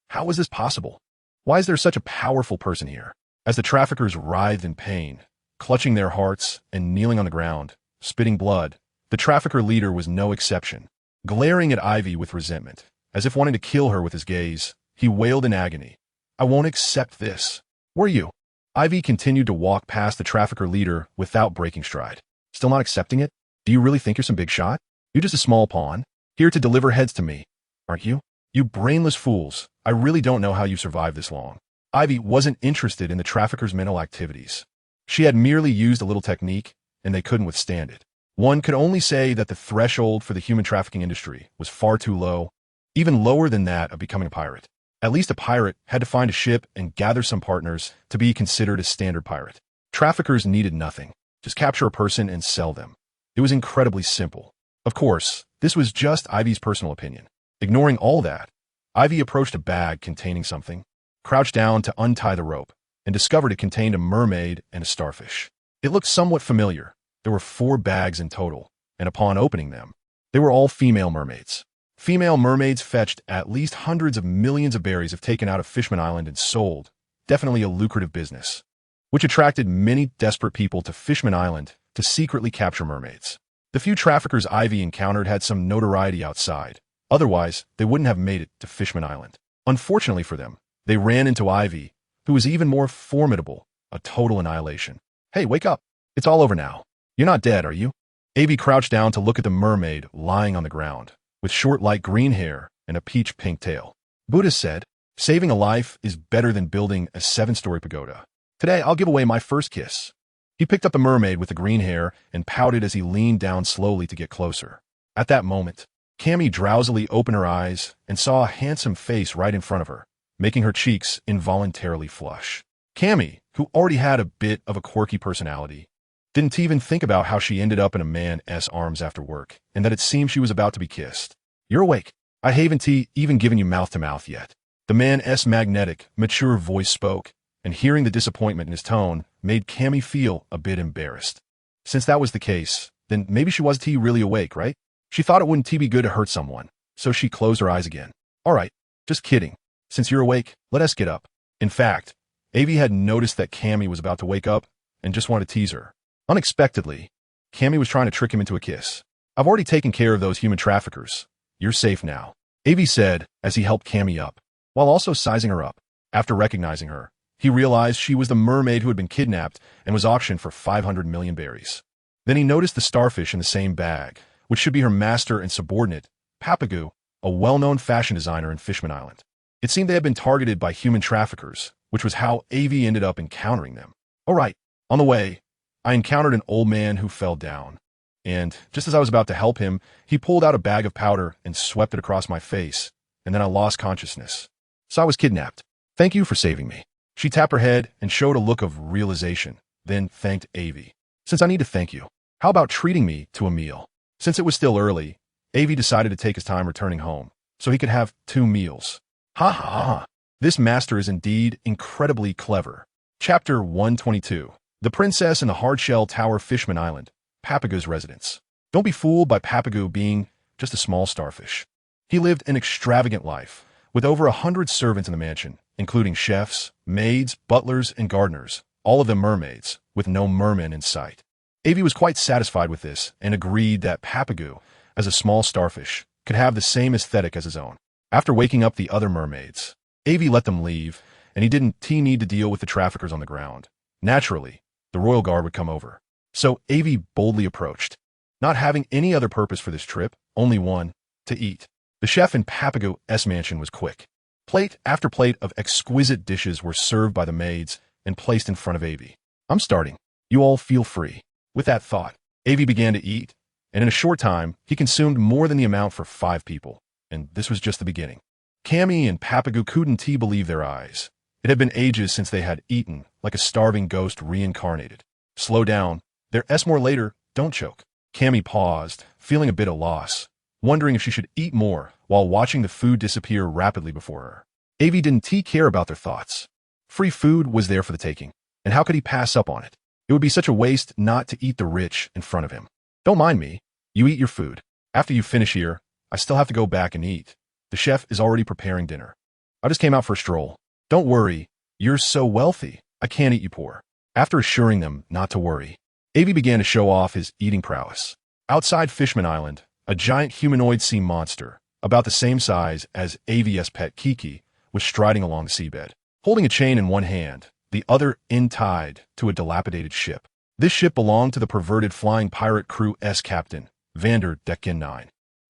How was this possible? Why is there such a powerful person here? As the traffickers writhed in pain, clutching their hearts and kneeling on the ground, spitting blood, the trafficker leader was no exception. Glaring at Aivi with resentment, as if wanting to kill her with his gaze, he wailed in agony. I won't accept this. Were you? Aivi continued to walk past the trafficker leader without breaking stride. Still not accepting it? Do you really think you're some big shot? You're just a small pawn? Here to deliver heads to me, aren't you? You brainless fools. I really don't know how you survived this long. Aivi wasn't interested in the traffickers' mental activities. She had merely used a little technique, and they couldn't withstand it. One could only say that the threshold for the human trafficking industry was far too low, even lower than that of becoming a pirate. At least a pirate had to find a ship and gather some partners to be considered a standard pirate. Traffickers needed nothing, just capture a person and sell them. It was incredibly simple. Of course, this was just Ivy's personal opinion. Ignoring all that, Ivy approached a bag containing something, crouched down to untie the rope, and discovered it contained a mermaid and a starfish. It looked somewhat familiar. There were 4 bags in total, and upon opening them, they were all female mermaids. Female mermaids fetched at least hundreds of millions of berries if taken out of Fishman Island and sold. Definitely a lucrative business, which attracted many desperate people to Fishman Island to secretly capture mermaids. The few traffickers Ivy encountered had some notoriety outside. Otherwise, they wouldn't have made it to Fishman Island. Unfortunately for them, they ran into Ivy, who was even more formidable, a total annihilation. Hey, wake up. It's all over now. You're not dead, are you? Aivi crouched down to look at the mermaid lying on the ground, with short light green hair and a peach-pink tail. Buddha said, saving a life is better than building a 7-story pagoda. Today, I'll give away my first kiss. He picked up the mermaid with the green hair and pouted as he leaned down slowly to get closer. At that moment, Cammy drowsily opened her eyes and saw a handsome face right in front of her, making her cheeks involuntarily flush. Cammy, who already had a bit of a quirky personality, didn't even think about how she ended up in a man's arms after work, and that it seemed she was about to be kissed. You're awake. I haven't even given you mouth-to-mouth yet. The man's magnetic, mature voice spoke, and hearing the disappointment in his tone made Cammy feel a bit embarrassed. Since that was the case, then maybe she wasn't really awake, right? She thought it wouldn't be good to hurt someone, so she closed her eyes again. All right, just kidding. Since you're awake, let us get up. In fact, Aivi had noticed that Cammy was about to wake up and just wanted to tease her. Unexpectedly, Cammy was trying to trick him into a kiss. I've already taken care of those human traffickers. You're safe now, Aivi said as he helped Cammy up, while also sizing her up. After recognizing her, he realized she was the mermaid who had been kidnapped and was auctioned for 500 million berries. Then he noticed the starfish in the same bag, which should be her master and subordinate, Papagoo, a well-known fashion designer in Fishman Island. It seemed they had been targeted by human traffickers, which was how Aivi ended up encountering them. All right, on the way, I encountered an old man who fell down, and just as I was about to help him, he pulled out a bag of powder and swept it across my face, and then I lost consciousness. So I was kidnapped. Thank you for saving me. She tapped her head and showed a look of realization, then thanked Aivi. Since I need to thank you, how about treating me to a meal? Since it was still early, Aivi decided to take his time returning home, so he could have 2 meals. Ha ha ha. This master is indeed incredibly clever. Chapter 122. The Princess in the Hardshell Tower, Fishman Island, Papagoo's residence. Don't be fooled by Papagoo being just a small starfish. He lived an extravagant life, with over 100 servants in the mansion, including chefs, maids, butlers, and gardeners, all of them mermaids, with no mermen in sight. Aivi was quite satisfied with this and agreed that Papagoo, as a small starfish, could have the same aesthetic as his own. After waking up the other mermaids, Aivi let them leave, and he didn't need to deal with the traffickers on the ground. Naturally, the royal guard would come over. So Aivi boldly approached, not having any other purpose for this trip, only one, to eat. The chef in Papagoo's mansion was quick. Plate after plate of exquisite dishes were served by the maids and placed in front of Aivi. I'm starting. You all feel free. With that thought, Aivi began to eat, and in a short time, he consumed more than the amount for 5 people, and this was just the beginning. Cammy and Papagoo couldn't believe their eyes. It had been ages since they had eaten, like a starving ghost reincarnated. Slow down. There's more later. Don't choke. Cammy paused, feeling a bit of loss, wondering if she should eat more while watching the food disappear rapidly before her. Aivi didn't care about their thoughts. Free food was there for the taking, and how could he pass up on it? It would be such a waste not to eat the rich in front of him. Don't mind me. You eat your food. After you finish here, I still have to go back and eat. The chef is already preparing dinner. I just came out for a stroll. Don't worry. You're so wealthy. I can't eat you poor. After assuring them not to worry, Aivi began to show off his eating prowess. Outside Fishman Island, a giant humanoid sea monster, about the same size as Aivi's pet Kiki, was striding along the seabed, holding a chain in one hand, the other end tied to a dilapidated ship. This ship belonged to the perverted flying pirate crew's captain, Vander Decken 9.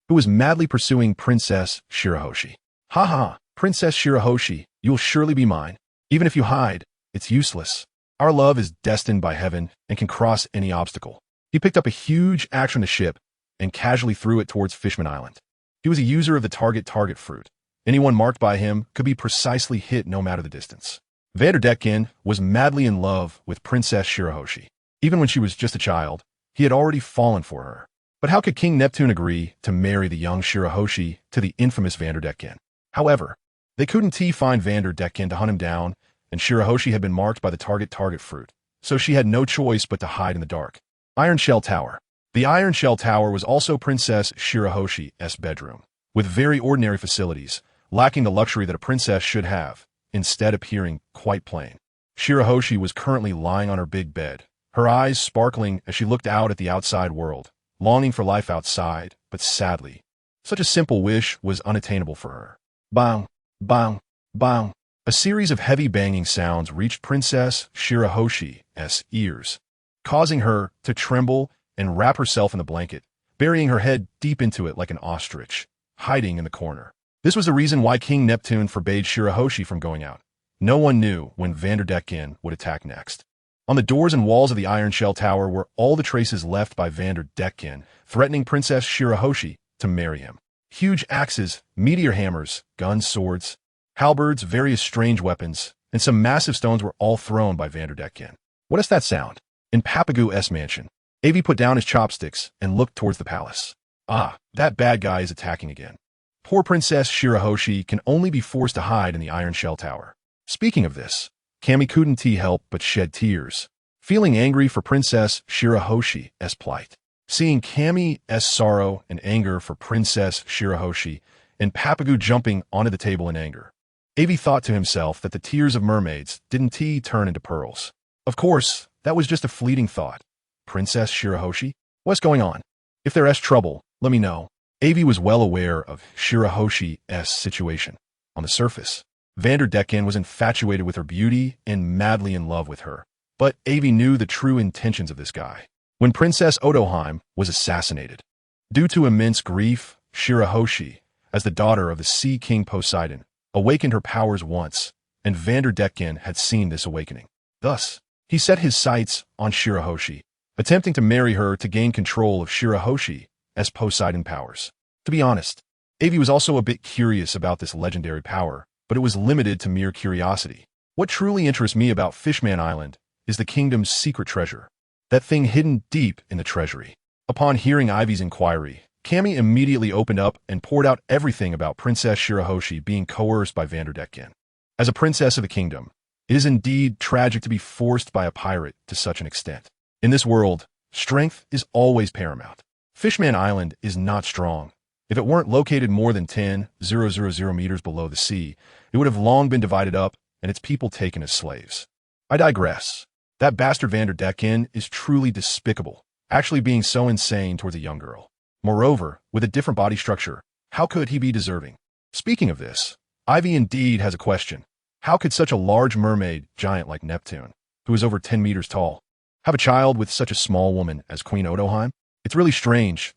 who was madly pursuing Princess Shirahoshi. Ha ha, Princess Shirahoshi, you will surely be mine. Even if you hide, it's useless. Our love is destined by heaven and can cross any obstacle. He picked up a huge axe from the ship and casually threw it towards Fishman Island. He was a user of the target fruit. Anyone marked by him could be precisely hit no matter the distance. Vanderdecken was madly in love with Princess Shirahoshi. Even when she was just a child, he had already fallen for her. But how could King Neptune agree to marry the young Shirahoshi to the infamous Vanderdecken? However, they couldn't find Vanderdecken to hunt him down, and Shirahoshi had been marked by the target fruit, so she had no choice but to hide in the dark. Iron Shell Tower. The Iron Shell Tower was also Princess Shirahoshi's bedroom, with very ordinary facilities, lacking the luxury that a princess should have, instead appearing quite plain. Shirahoshi was currently lying on her big bed, her eyes sparkling as she looked out at the outside world, longing for life outside, but sadly, such a simple wish was unattainable for her. Bang, bang, bang. A series of heavy banging sounds reached Princess Shirahoshi's ears, causing her to tremble and wrap herself in the blanket, burying her head deep into it like an ostrich, hiding in the corner. This was the reason why King Neptune forbade Shirahoshi from going out. No one knew when Vanderdecken would attack next. On the doors and walls of the Iron Shell Tower were all the traces left by Vanderdecken, threatening Princess Shirahoshi to marry him. Huge axes, meteor hammers, guns, swords, halberds, various strange weapons, and some massive stones were all thrown by Vanderdecken. What is that sound? In Papagoo's mansion, Aivi put down his chopsticks and looked towards the palace. Ah, that bad guy is attacking again. Poor Princess Shirahoshi can only be forced to hide in the Iron Shell Tower. Speaking of this, Kami couldn't help but shed tears, feeling angry for Princess Shirahoshi's plight. Seeing Kami's sorrow and anger for Princess Shirahoshi, and Papagoo jumping onto the table in anger, Aivi thought to himself that the tears of mermaids didn't turn into pearls. Of course, that was just a fleeting thought. Princess Shirahoshi? What's going on? If there's trouble, let me know. Aivi was well aware of Shirahoshi's situation. On the surface, Vanderdecken was infatuated with her beauty and madly in love with her. But Aivi knew the true intentions of this guy. When Princess Otoheim was assassinated, due to immense grief, Shirahoshi, as the daughter of the Sea King Poseidon, awakened her powers once, and Vanderdecken had seen this awakening. Thus, he set his sights on Shirahoshi, attempting to marry her to gain control of Shirahoshi as Poseidon powers. To be honest, Aivi was also a bit curious about this legendary power, but it was limited to mere curiosity. What truly interests me about Fishman Island is the kingdom's secret treasure, that thing hidden deep in the treasury. Upon hearing Aivi's inquiry, Kami immediately opened up and poured out everything about Princess Shirahoshi being coerced by Vanderdecken. As a princess of the kingdom, it is indeed tragic to be forced by a pirate to such an extent. In this world, strength is always paramount. Fishman Island is not strong. If it weren't located more than 10,000 meters below the sea, it would have long been divided up and its people taken as slaves. I digress. That bastard Vanderdecken is truly despicable, actually being so insane towards a young girl. Moreover, with a different body structure, how could he be deserving? Speaking of this, Aivi indeed has a question. How could such a large mermaid giant like Neptune, who is over 10 meters tall, have a child with such a small woman as Queen Otoheim? It's really strange.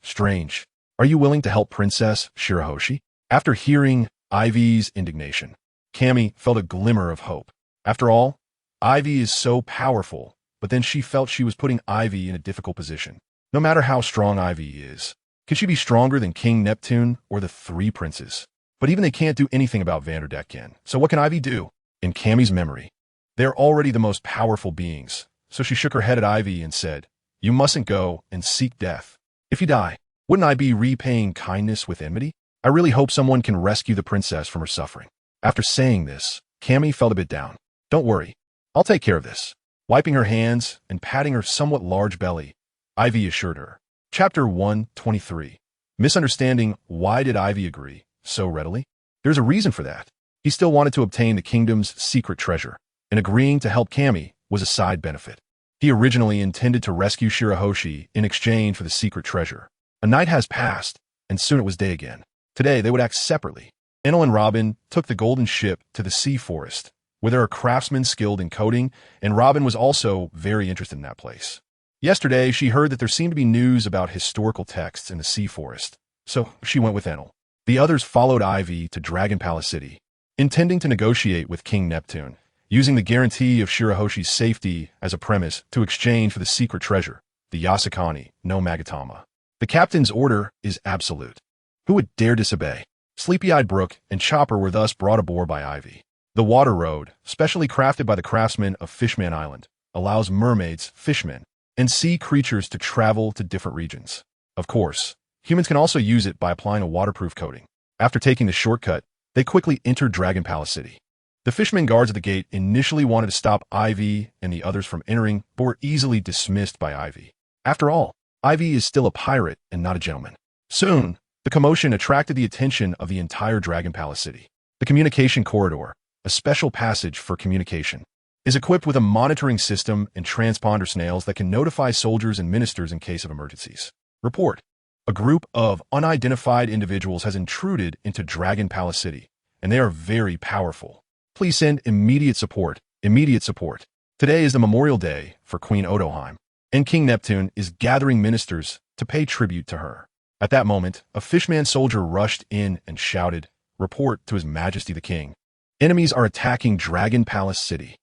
Are you willing to help Princess Shirahoshi? After hearing Aivi's indignation, Kami felt a glimmer of hope. After all, Aivi is so powerful, but then she felt she was putting Aivi in a difficult position. No matter how strong Aivi is, can she be stronger than King Neptune or the three princes? But even they can't do anything about Vanderdecken, so what can Aivi do? In Kami's memory, they're already the most powerful beings, so she shook her head at Aivi and said, "You mustn't go and seek death. If you die, wouldn't I be repaying kindness with enmity? I really hope someone can rescue the princess from her suffering." After saying this, Kami felt a bit down. "Don't worry, I'll take care of this." Wiping her hands and patting her somewhat large belly, Aivi assured her. Chapter 123. Misunderstanding. Why did Aivi agree so readily? There's a reason for that. He still wanted to obtain the kingdom's secret treasure, and agreeing to help Kami was a side benefit. He originally intended to rescue Shirahoshi in exchange for the secret treasure. A night has passed, and soon it was day again. Today they would act separately. Enel and Robin took the golden ship to the sea forest, where there are craftsmen skilled in coding, and Robin was also very interested in that place. Yesterday, she heard that there seemed to be news about historical texts in the sea forest, so she went with Enel. The others followed Aivi to Dragon Palace City, intending to negotiate with King Neptune, using the guarantee of Shirahoshi's safety as a premise to exchange for the secret treasure, the Yasakani no Magatama. The captain's order is absolute. Who would dare disobey? Sleepy-eyed Brook and Chopper were thus brought aboard by Aivi. The water road, specially crafted by the craftsmen of Fishman Island, allows mermaids, fishmen, and sea creatures to travel to different regions. Of course, humans can also use it by applying a waterproof coating. After taking the shortcut, they quickly entered Dragon Palace City. The fishermen guards at the gate initially wanted to stop Aivi and the others from entering, but were easily dismissed by Aivi. After all, Aivi is still a pirate and not a gentleman. Soon, the commotion attracted the attention of the entire Dragon Palace City. The communication corridor, a special passage for communication, is equipped with a monitoring system and transponder snails that can notify soldiers and ministers in case of emergencies. Report. A group of unidentified individuals has intruded into Dragon Palace City, and they are very powerful. Please send immediate support. Immediate support. Today is the Memorial Day for Queen Odoheim, and King Neptune is gathering ministers to pay tribute to her. At that moment, a fishman soldier rushed in and shouted, "Report to His Majesty the King. Enemies are attacking Dragon Palace City."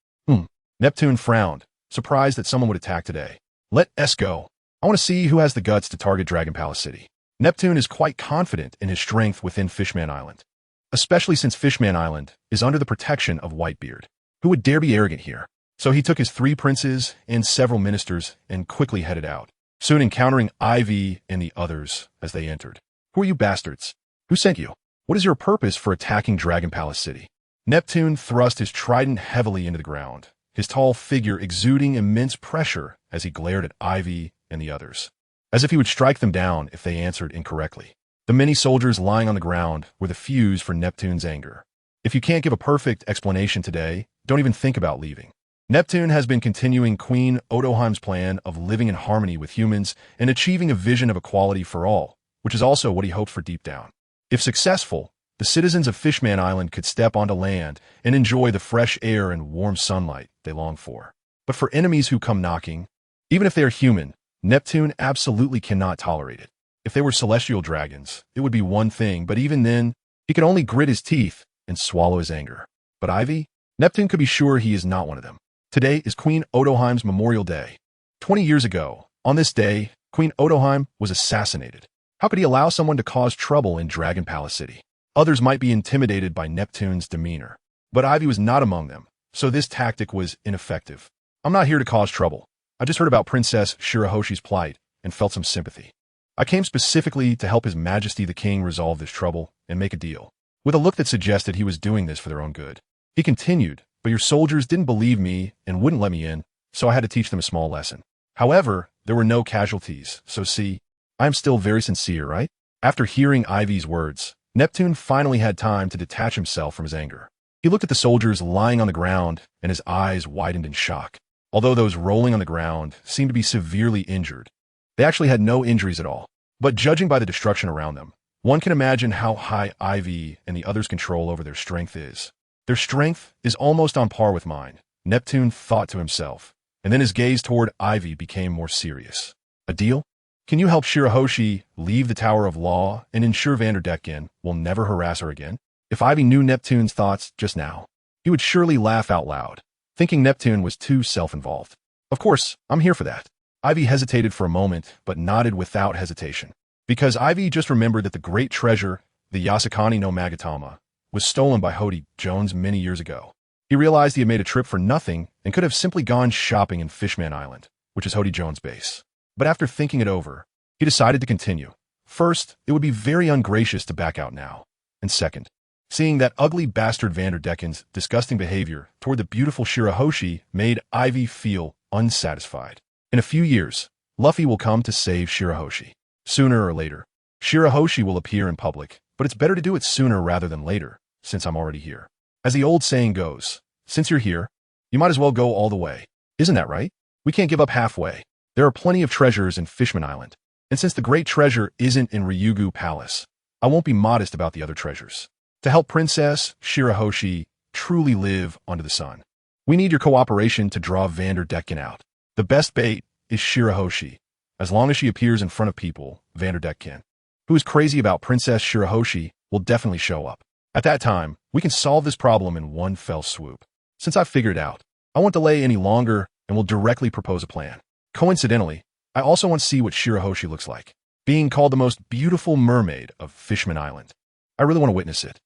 Neptune frowned, surprised that someone would attack today. Let us go. I want to see who has the guts to target Dragon Palace City. Neptune is quite confident in his strength within Fishman Island, especially since Fishman Island is under the protection of Whitebeard. Who would dare be arrogant here? So he took his 3 princes and several ministers and quickly headed out, soon encountering Aivi and the others as they entered. Who are you bastards? Who sent you? What is your purpose for attacking Dragon Palace City? Neptune thrust his trident heavily into the ground, his tall figure exuding immense pressure as he glared at Aivi and the others, as if he would strike them down if they answered incorrectly. The many soldiers lying on the ground were the fuse for Neptune's anger. If you can't give a perfect explanation today, don't even think about leaving. Neptune has been continuing Queen Odoheim's plan of living in harmony with humans and achieving a vision of equality for all, which is also what he hoped for deep down. If successful, the citizens of Fishman Island could step onto land and enjoy the fresh air and warm sunlight they long for. But for enemies who come knocking, even if they are human, Neptune absolutely cannot tolerate it. If they were celestial dragons, it would be one thing, but even then, he could only grit his teeth and swallow his anger. But Aivi? Neptune could be sure he is not one of them. Today is Queen Odoheim's Memorial Day. 20 years ago, on this day, Queen Odoheim was assassinated. How could he allow someone to cause trouble in Dragon Palace City? Others might be intimidated by Neptune's demeanor, but Aivi was not among them, so this tactic was ineffective. I'm not here to cause trouble. I just heard about Princess Shirahoshi's plight and felt some sympathy. I came specifically to help His Majesty the King resolve this trouble and make a deal, with a look that suggested he was doing this for their own good. He continued, but your soldiers didn't believe me and wouldn't let me in, so I had to teach them a small lesson. However, there were no casualties, so see, I am still very sincere, right? After hearing Aivi's words, Neptune finally had time to detach himself from his anger. He looked at the soldiers lying on the ground, and his eyes widened in shock. Although those rolling on the ground seemed to be severely injured, they actually had no injuries at all. But judging by the destruction around them, one can imagine how high Aivi and the others' control over their strength is. Their strength is almost on par with mine, Neptune thought to himself, and then his gaze toward Aivi became more serious. A deal? Can you help Shirahoshi leave the Tower of Law and ensure Vanderdecken will never harass her again? If Aivi knew Neptune's thoughts just now, he would surely laugh out loud, thinking Neptune was too self-involved. Of course, I'm here for that. Aivi hesitated for a moment, but nodded without hesitation, because Aivi just remembered that the great treasure, the Yasakani no Magatama, was stolen by Hody Jones many years ago. He realized he had made a trip for nothing and could have simply gone shopping in Fishman Island, which is Hody Jones' base. But after thinking it over, he decided to continue. First, it would be very ungracious to back out now. And second, seeing that ugly bastard Vanderdecken's disgusting behavior toward the beautiful Shirahoshi made Aivi feel unsatisfied. In a few years, Luffy will come to save Shirahoshi. Sooner or later, Shirahoshi will appear in public, but it's better to do it sooner rather than later, since I'm already here. As the old saying goes, since you're here, you might as well go all the way. Isn't that right? We can't give up halfway. There are plenty of treasures in Fishman Island, and since the great treasure isn't in Ryugu Palace, I won't be modest about the other treasures. To help Princess Shirahoshi truly live under the sun, we need your cooperation to draw Vanderdecken out. The best bait is Shirahoshi. As long as she appears in front of people, Vanderdecken who is crazy about Princess Shirahoshi, will definitely show up. At that time, we can solve this problem in one fell swoop. Since I've figured it out, I won't delay any longer and will directly propose a plan. Coincidentally, I also want to see what Shirahoshi looks like, being called the most beautiful mermaid of Fishman Island. I really want to witness it.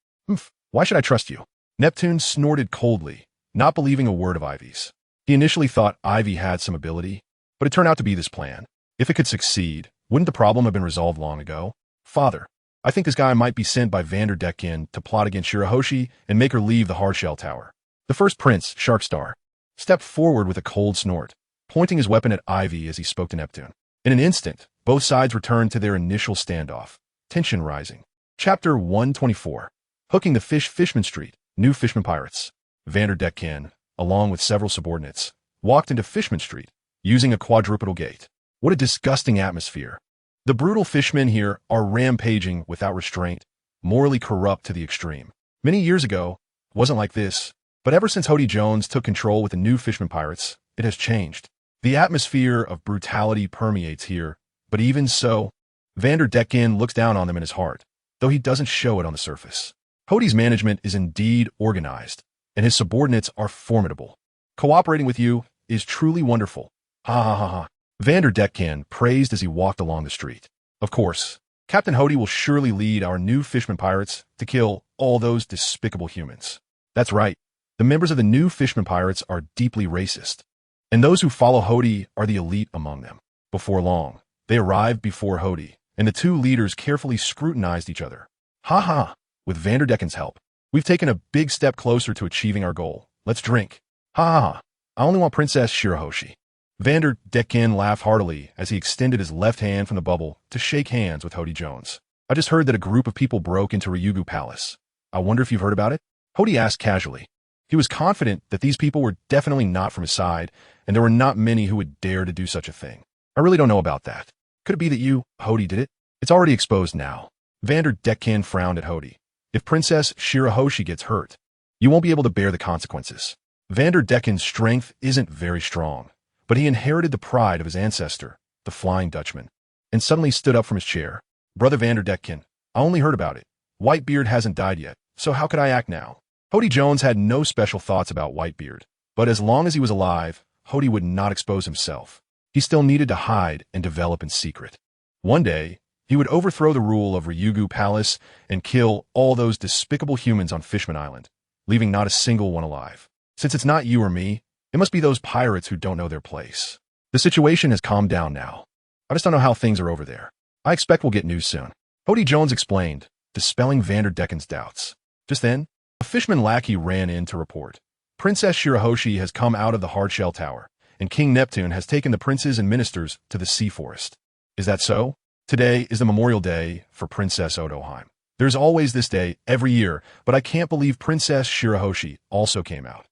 Why should I trust you? Neptune snorted coldly, not believing a word of Aivi's. He initially thought Aivi had some ability, but it turned out to be this plan. If it could succeed, wouldn't the problem have been resolved long ago? Father, I think this guy might be sent by Vanderdecken to plot against Shirahoshi and make her leave the hardshell tower. The first prince, Sharkstar, stepped forward with a cold snort, pointing his weapon at Aivi as he spoke to Neptune. In an instant, both sides returned to their initial standoff, tension rising. Chapter 124. Hooking the Fishman Street, New Fishman Pirates. Vanderdecken, along with several subordinates, walked into Fishman Street, using a quadrupedal gate. What a disgusting atmosphere. The brutal fishmen here are rampaging without restraint, morally corrupt to the extreme. Many years ago, it wasn't like this, but ever since Hody Jones took control with the New Fishman Pirates, it has changed. The atmosphere of brutality permeates here, but even so, Vanderdecken looks down on them in his heart, though he doesn't show it on the surface. Hody's management is indeed organized, and his subordinates are formidable. Cooperating with you is truly wonderful. Ha ha ha ha. Vanderdecken praised as he walked along the street. Of course, Captain Hody will surely lead our New Fishman Pirates to kill all those despicable humans. That's right. The members of the New Fishman Pirates are deeply racist, and those who follow Hody are the elite among them. Before long, they arrived before Hody, and the two leaders carefully scrutinized each other. Ha ha. With Vanderdecken's help, we've taken a big step closer to achieving our goal. Let's drink. Ha ha ha. I only want Princess Shirahoshi. Vanderdecken laughed heartily as he extended his left hand from the bubble to shake hands with Hody Jones. I just heard that a group of people broke into Ryugu Palace. I wonder if you've heard about it? Hody asked casually. He was confident that these people were definitely not from his side, and there were not many who would dare to do such a thing. I really don't know about that. Could it be that you, Hody, did it? It's already exposed now. Vanderdecken frowned at Hody. If Princess Shirahoshi gets hurt, you won't be able to bear the consequences. Vanderdecken's strength isn't very strong, but he inherited the pride of his ancestor, the Flying Dutchman, and suddenly stood up from his chair. Brother Vanderdecken, I only heard about it. Whitebeard hasn't died yet, so how could I act now? Hody Jones had no special thoughts about Whitebeard, but as long as he was alive, Hody would not expose himself. He still needed to hide and develop in secret. One day, he would overthrow the rule of Ryugu Palace and kill all those despicable humans on Fishman Island, leaving not a single one alive. Since it's not you or me, it must be those pirates who don't know their place. The situation has calmed down now. I just don't know how things are over there. I expect we'll get news soon. Hody Jones explained, dispelling Vanderdecken's doubts. Just then, a fishman lackey ran in to report. Princess Shirahoshi has come out of the hardshell tower, and King Neptune has taken the princes and ministers to the sea forest. Is that so? Today is the memorial day for Princess Odoheim. There's always this day every year, but I can't believe Princess Shirahoshi also came out.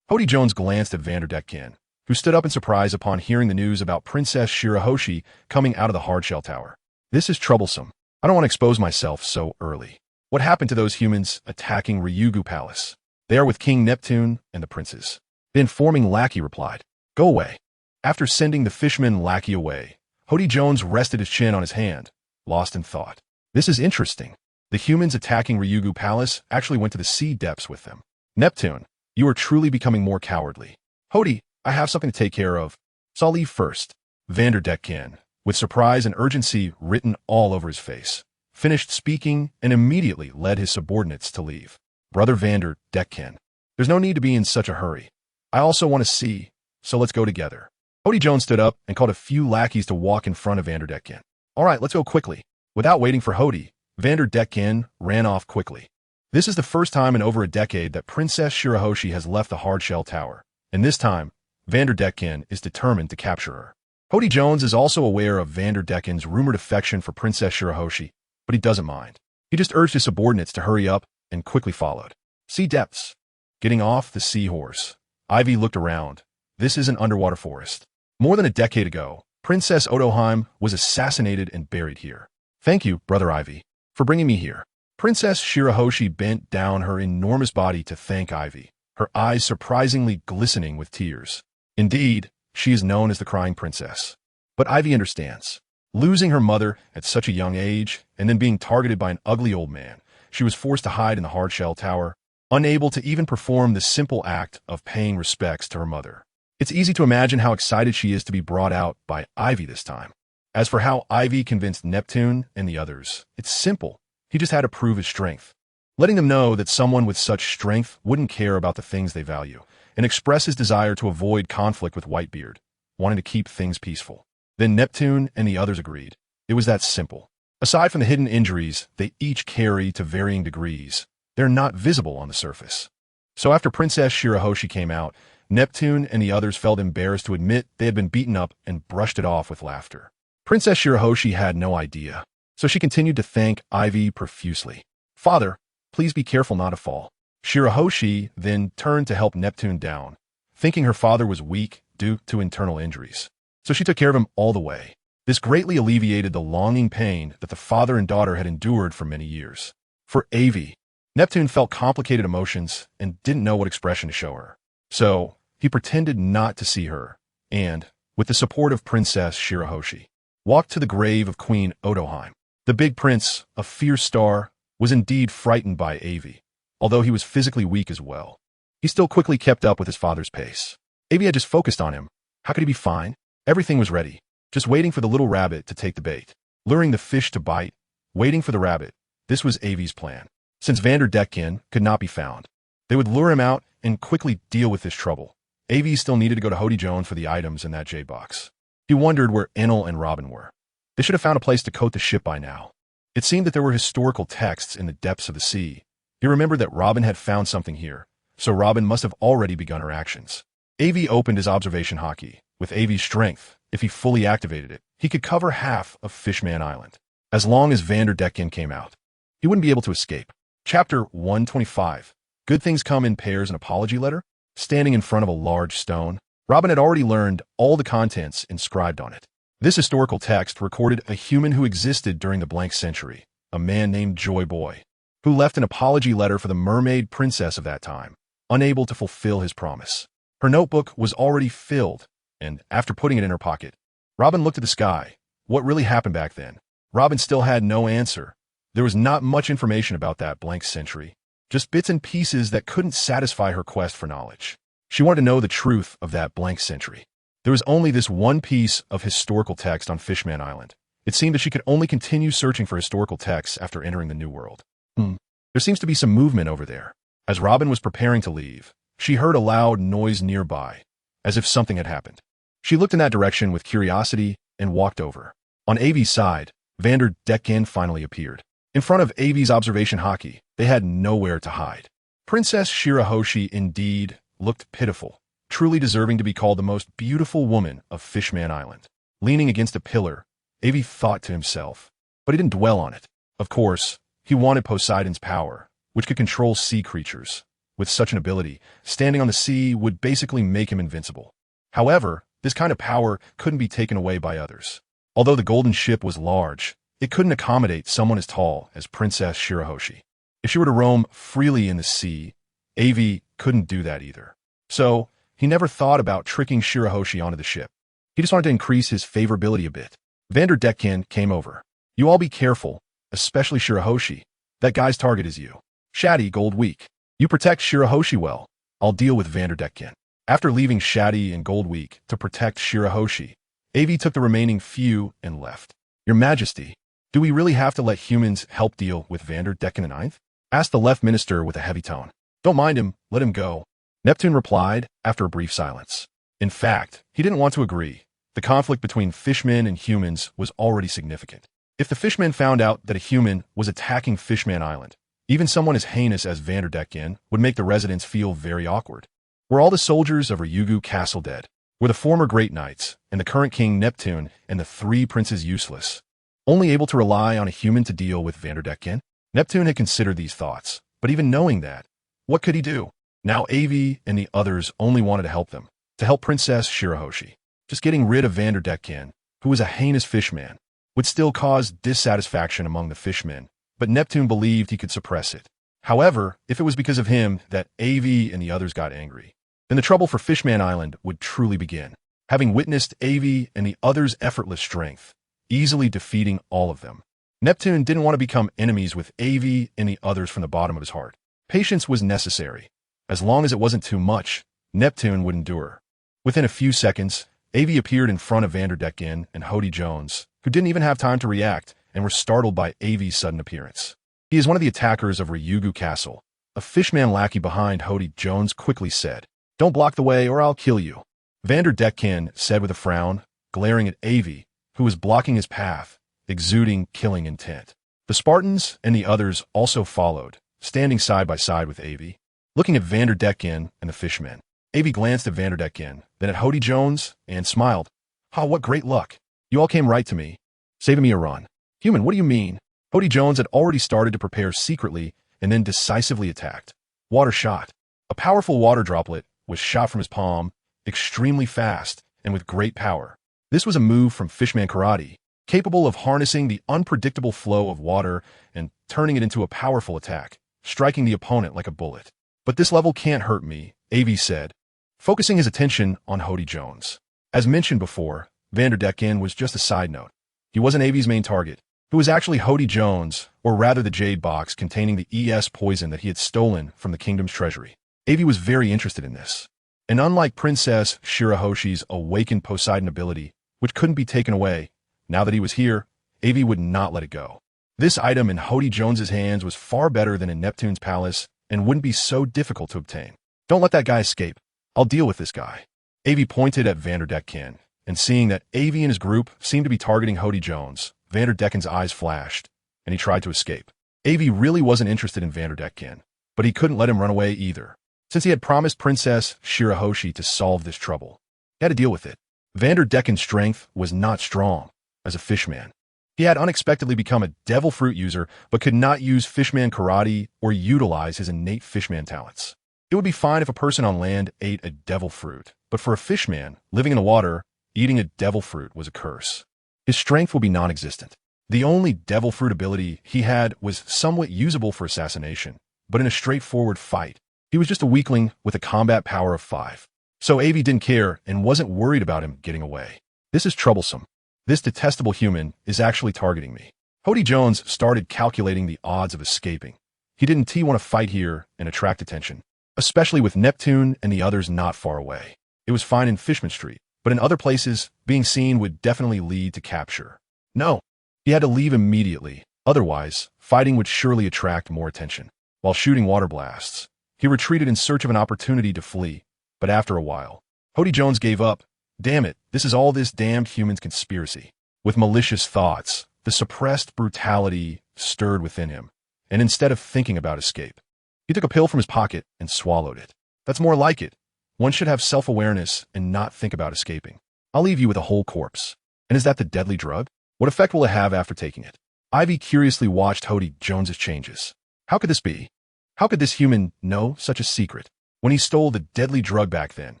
Hody Jones glanced at Vanderdecken, who stood up in surprise upon hearing the news about Princess Shirahoshi coming out of the hardshell tower. This is troublesome. I don't want to expose myself so early. What happened to those humans attacking Ryugu Palace? They are with King Neptune and the princes. The informing lackey replied, Go away. After sending the fishman lackey away, Hody Jones rested his chin on his hand, lost in thought. This is interesting. The humans attacking Ryugu Palace actually went to the sea depths with them. Neptune, you are truly becoming more cowardly. Hody, I have something to take care of, so I'll leave first. Vanderdecken, with surprise and urgency written all over his face, finished speaking and immediately led his subordinates to leave. Brother Vanderdecken, there's no need to be in such a hurry. I also want to see, so let's go together. Hody Jones stood up and called a few lackeys to walk in front of Vanderdecken. All right, let's go quickly. Without waiting for Hody, Vanderdecken ran off quickly. This is the first time in over a decade that Princess Shirahoshi has left the hardshell tower, and this time, Vanderdecken is determined to capture her. Hody Jones is also aware of Vanderdecken's rumored affection for Princess Shirahoshi, but he doesn't mind. He just urged his subordinates to hurry up and quickly followed. Sea depths. Getting off the seahorse, Aivi looked around. This is an underwater forest. More than a decade ago, Princess Odoheim was assassinated and buried here. Thank you, Brother Aivi, for bringing me here. Princess Shirahoshi bent down her enormous body to thank Aivi, her eyes surprisingly glistening with tears. Indeed, she is known as the Crying Princess. But Aivi understands. Losing her mother at such a young age, and then being targeted by an ugly old man, she was forced to hide in the hardshell tower, unable to even perform the simple act of paying respects to her mother. It's easy to imagine how excited she is to be brought out by Aivi this time. As for how Aivi convinced Neptune and the others, it's simple. He just had to prove his strength, letting them know that someone with such strength wouldn't care about the things they value, and express his desire to avoid conflict with Whitebeard, wanting to keep things peaceful. Then Neptune and the others agreed. It was that simple. Aside from the hidden injuries they each carry to varying degrees, they're not visible on the surface. So after Princess Shirahoshi came out, Neptune and the others felt embarrassed to admit they had been beaten up and brushed it off with laughter. Princess Shirahoshi had no idea, so she continued to thank Aivi profusely. "Father, please be careful not to fall." Shirahoshi then turned to help Neptune down, thinking her father was weak due to internal injuries. So she took care of him all the way. This greatly alleviated the longing pain that the father and daughter had endured for many years. For Aivi, Neptune felt complicated emotions and didn't know what expression to show her. So he pretended not to see her, and, with the support of Princess Shirahoshi, walked to the grave of Queen Otoheim. The big prince, a fierce star, was indeed frightened by Aivi, although he was physically weak as well. He still quickly kept up with his father's pace. Aivi had just focused on him. How could he be fine? Everything was ready, just waiting for the little rabbit to take the bait, luring the fish to bite, waiting for the rabbit. This was Aivi's plan. Since Vanderdecken could not be found, they would lure him out and quickly deal with this trouble. Aivi still needed to go to Hody Jones for the items in that jade box. He wondered where Enel and Robin were. They should have found a place to coat the ship by now. It seemed that there were historical texts in the depths of the sea. He remembered that Robin had found something here, so Robin must have already begun her actions. Aivi opened his observation hockey. With Aivi's strength, if he fully activated it, he could cover half of Fishman Island. As long as Vanderdecken came out, he wouldn't be able to escape. Chapter 125. Good things come in pairs. An apology letter? Standing in front of a large stone, Robin had already learned all the contents inscribed on it. This historical text recorded a human who existed during the blank century, a man named Joy Boy, who left an apology letter for the mermaid princess of that time, unable to fulfill his promise. Her notebook was already filled, and after putting it in her pocket, Robin looked at the sky. What really happened back then? Robin still had no answer. There was not much information about that blank century, just bits and pieces that couldn't satisfy her quest for knowledge. She wanted to know the truth of that blank century. There was only this one piece of historical text on Fishman Island. It seemed that she could only continue searching for historical texts after entering the New World. There seems to be some movement over there. As Robin was preparing to leave, she heard a loud noise nearby, as if something had happened. She looked in that direction with curiosity and walked over. On Aivi's side, Vanderdecken finally appeared. In front of Aivi's observation hockey, they had nowhere to hide. Princess Shirahoshi indeed looked pitiful, truly deserving to be called the most beautiful woman of Fishman Island. Leaning against a pillar, Aivi thought to himself, but he didn't dwell on it. Of course, he wanted Poseidon's power, which could control sea creatures. With such an ability, standing on the sea would basically make him invincible. However, this kind of power couldn't be taken away by others. Although the golden ship was large, it couldn't accommodate someone as tall as Princess Shirahoshi. If she were to roam freely in the sea, Aivi couldn't do that either. So, he never thought about tricking Shirahoshi onto the ship. He just wanted to increase his favorability a bit. Vanderdecken came over. "You all be careful, especially Shirahoshi. That guy's target is you. Shati, Gold Week. You protect Shirahoshi well. I'll deal with Vanderdecken." After leaving Shati and Gold Week to protect Shirahoshi, Aivi took the remaining few and left. "Your Majesty, do we really have to let humans help deal with Vanderdecken the Ninth?" asked the left minister with a heavy tone. "Don't mind him, let him go," Neptune replied after a brief silence. In fact, he didn't want to agree. The conflict between fishmen and humans was already significant. If the fishmen found out that a human was attacking Fishman Island, even someone as heinous as Vanderdecken would make the residents feel very awkward. Were all the soldiers of Ryugu Castle dead? Were the former great knights, and the current king Neptune, and the three princes useless? Only able to rely on a human to deal with Vanderdecken? Neptune had considered these thoughts, but even knowing that, what could he do? Now Aivi and the others only wanted to help them, to help Princess Shirahoshi. Just getting rid of Vanderdecken, who was a heinous fishman, would still cause dissatisfaction among the fishmen, but Neptune believed he could suppress it. However, if it was because of him that Aivi and the others got angry, then the trouble for Fishman Island would truly begin. Having witnessed Aivi and the others' effortless strength, easily defeating all of them. Neptune didn't want to become enemies with Aivi and the others from the bottom of his heart. Patience was necessary. As long as it wasn't too much, Neptune would endure. Within a few seconds, Aivi appeared in front of Vanderdecken and Hody Jones, who didn't even have time to react and were startled by Aivi's sudden appearance. He is one of the attackers of Ryugu Castle. A fishman lackey behind Hody Jones quickly said, "Don't block the way or I'll kill you." Vanderdecken said with a frown, glaring at Aivi, who was blocking his path, exuding killing intent. The Spartans and the others also followed, standing side by side with Aivi, looking at Vanderdecken and the fishmen. Aivi glanced at Vanderdecken, then at Hody Jones, and smiled. "Ha, what great luck. You all came right to me, saving me a run." "Human, what do you mean?" Hody Jones had already started to prepare secretly and then decisively attacked. Water shot. A powerful water droplet was shot from his palm, extremely fast and with great power. This was a move from Fishman Karate, capable of harnessing the unpredictable flow of water and turning it into a powerful attack, striking the opponent like a bullet. "But this level can't hurt me," Aivi said, focusing his attention on Hody Jones. As mentioned before, Vanderdecken was just a side note. He wasn't Aivi's main target, who was actually Hody Jones, or rather the jade box containing the ES poison that he had stolen from the kingdom's treasury. Aivi was very interested in this. And unlike Princess Shirahoshi's awakened Poseidon ability, which couldn't be taken away, now that he was here, Aivi would not let it go. This item in Hody Jones's hands was far better than in Neptune's palace and wouldn't be so difficult to obtain. "Don't let that guy escape. I'll deal with this guy." Aivi pointed at Vanderdecken, and seeing that Aivi and his group seemed to be targeting Hody Jones, Vanderdecken's eyes flashed, and he tried to escape. Aivi really wasn't interested in Vanderdecken, but he couldn't let him run away either, since he had promised Princess Shirahoshi to solve this trouble. He had to deal with it. Vanderdecken's strength was not strong as a fishman. He had unexpectedly become a devil fruit user, but could not use fishman karate or utilize his innate fishman talents. It would be fine if a person on land ate a devil fruit, but for a fishman living in the water, eating a devil fruit was a curse. His strength would be non-existent. The only devil fruit ability he had was somewhat usable for assassination, but in a straightforward fight, he was just a weakling with a combat power of 5. So Aivi didn't care and wasn't worried about him getting away. "This is troublesome. This detestable human is actually targeting me." Hody Jones started calculating the odds of escaping. He didn't want to fight here and attract attention, especially with Neptune and the others not far away. It was fine in Fishman Street, but in other places, being seen would definitely lead to capture. No, he had to leave immediately. Otherwise, fighting would surely attract more attention. While shooting water blasts, he retreated in search of an opportunity to flee, but after a while, Hody Jones gave up. Damn it, this is all this damned human's conspiracy. With malicious thoughts, the suppressed brutality stirred within him, and instead of thinking about escape, he took a pill from his pocket and swallowed it. That's more like it. One should have self-awareness and not think about escaping. "I'll leave you with a whole corpse." "And is that the deadly drug? What effect will it have after taking it?" Aivi curiously watched Hody Jones's changes. How could this be? How could this human know such a secret? When he stole the deadly drug back then,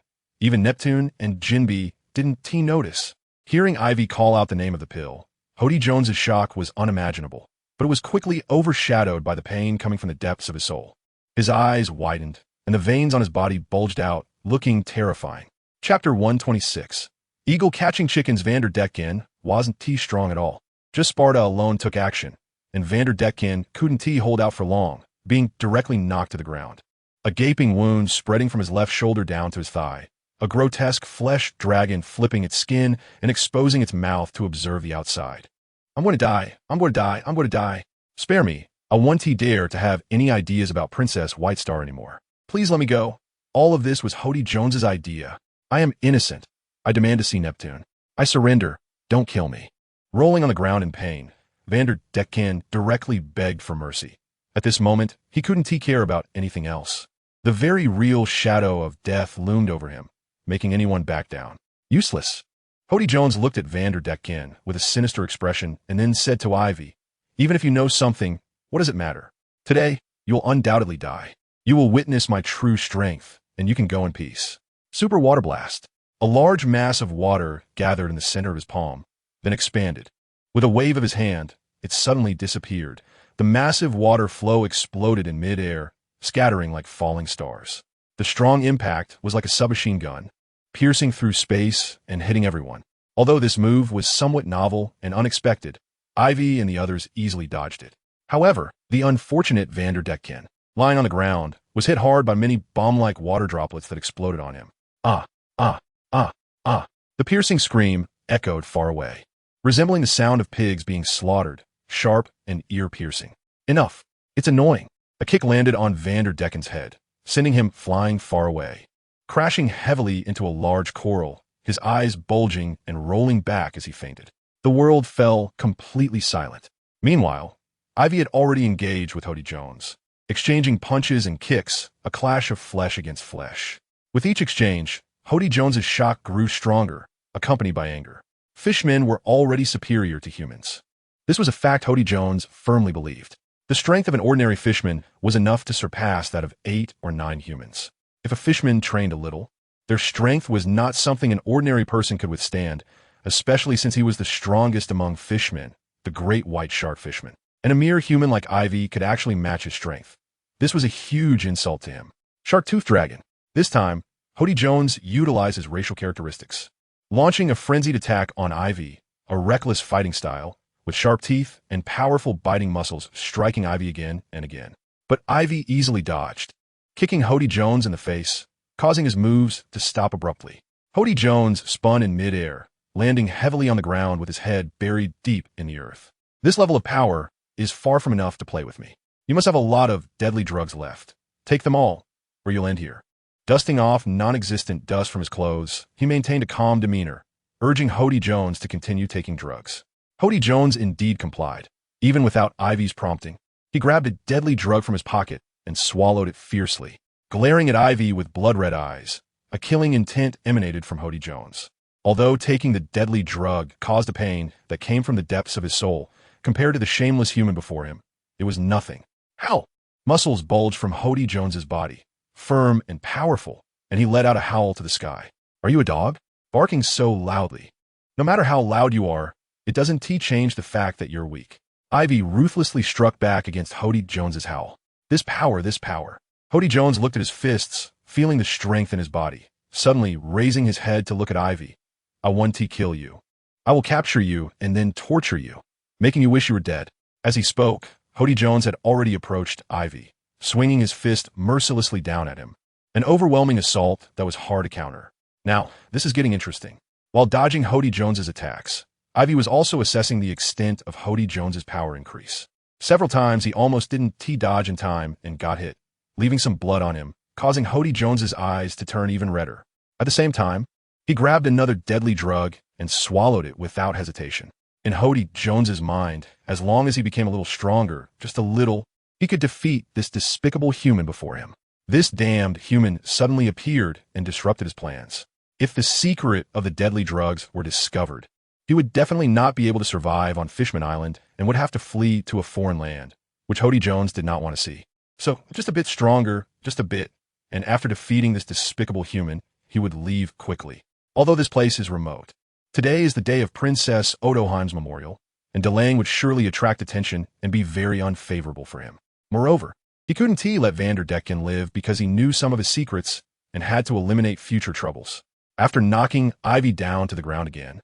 even Neptune and Jinbi didn't notice. Hearing Aivi call out the name of the pill, Hody Jones's shock was unimaginable, but it was quickly overshadowed by the pain coming from the depths of his soul. His eyes widened, and the veins on his body bulged out, looking terrifying. Chapter 126. Eagle catching chickens. Vanderdecken wasn't strong at all. Just Sparta alone took action, and Vanderdecken couldn't hold out for long, being directly knocked to the ground. A gaping wound spreading from his left shoulder down to his thigh. A grotesque flesh dragon flipping its skin and exposing its mouth to observe the outside. "I'm going to die. I'm going to die. I'm going to die. Spare me. I won't dare to have any ideas about Princess White Star anymore. Please let me go." All of this was Hody Jones's idea. "I am innocent. I demand to see Neptune. I surrender. Don't kill me." Rolling on the ground in pain, Vanderdecken directly begged for mercy. At this moment, he couldn't care about anything else. The very real shadow of death loomed over him, making anyone back down. Useless. Hody Jones looked at Vanderdecken with a sinister expression and then said to Aivi, "Even if you know something, what does it matter? Today, you'll undoubtedly die. You will witness my true strength, and you can go in peace." Super Water Blast. A large mass of water gathered in the center of his palm, then expanded. With a wave of his hand, it suddenly disappeared. The massive water flow exploded in mid-air, scattering like falling stars. The strong impact was like a submachine gun, piercing through space and hitting everyone. Although this move was somewhat novel and unexpected, Aivi and the others easily dodged it. However, the unfortunate Vanderdecken, lying on the ground, was hit hard by many bomb-like water droplets that exploded on him. Ah, ah, ah, ah. The piercing scream echoed far away, resembling the sound of pigs being slaughtered, sharp and ear-piercing. Enough. It's annoying. A kick landed on Vanderdecken's head, sending him flying far away, crashing heavily into a large coral, his eyes bulging and rolling back as he fainted. The world fell completely silent. Meanwhile, Aivi had already engaged with Hody Jones, exchanging punches and kicks, a clash of flesh against flesh. With each exchange, Hody Jones's shock grew stronger, accompanied by anger. Fishmen were already superior to humans. This was a fact Hody Jones firmly believed. The strength of an ordinary fishman was enough to surpass that of 8 or 9 humans. If a fishman trained a little, their strength was not something an ordinary person could withstand, especially since he was the strongest among fishmen, the great white shark fishman. And a mere human like Aivi could actually match his strength. This was a huge insult to him. Shark Tooth Dragon. This time, Hody Jones utilized his racial characteristics, launching a frenzied attack on Aivi, a reckless fighting style, with sharp teeth and powerful biting muscles striking Aivi again and again. But Aivi easily dodged, kicking Hody Jones in the face, causing his moves to stop abruptly. Hody Jones spun in midair, landing heavily on the ground with his head buried deep in the earth. This level of power is far from enough to play with me. You must have a lot of deadly drugs left. Take them all, or you'll end here. Dusting off non-existent dust from his clothes, he maintained a calm demeanor, urging Hody Jones to continue taking drugs. Hody Jones indeed complied, even without Aivi's prompting. He grabbed a deadly drug from his pocket and swallowed it fiercely, glaring at Aivi with blood-red eyes. A killing intent emanated from Hody Jones. Although taking the deadly drug caused a pain that came from the depths of his soul, compared to the shameless human before him, it was nothing. How? Muscles bulged from Hody Jones's body, firm and powerful, and he let out a howl to the sky. Are you a dog? Barking so loudly. No matter how loud you are, it doesn't change the fact that you're weak. Aivi ruthlessly struck back against Hody Jones's howl. This power, this power. Hody Jones looked at his fists, feeling the strength in his body, suddenly raising his head to look at Aivi. I want to kill you. I will capture you and then torture you, making you wish you were dead. As he spoke, Hody Jones had already approached Aivi, swinging his fist mercilessly down at him. An overwhelming assault that was hard to counter. Now, this is getting interesting. While dodging Hody Jones's attacks, Aivi was also assessing the extent of Hody Jones's power increase. Several times he almost didn't dodge in time and got hit, leaving some blood on him, causing Hody Jones's eyes to turn even redder. At the same time, he grabbed another deadly drug and swallowed it without hesitation. In Hody Jones's mind, as long as he became a little stronger, just a little, he could defeat this despicable human before him. This damned human suddenly appeared and disrupted his plans. If the secret of the deadly drugs were discovered, he would definitely not be able to survive on Fishman Island and would have to flee to a foreign land, which Hody Jones did not want to see. So, just a bit stronger, just a bit, and after defeating this despicable human, he would leave quickly. Although this place is remote. Today is the day of Princess Odoheim's memorial, and delaying would surely attract attention and be very unfavorable for him. Moreover, he couldn't let Vanderdecken live because he knew some of his secrets and had to eliminate future troubles. After knocking Aivi down to the ground again,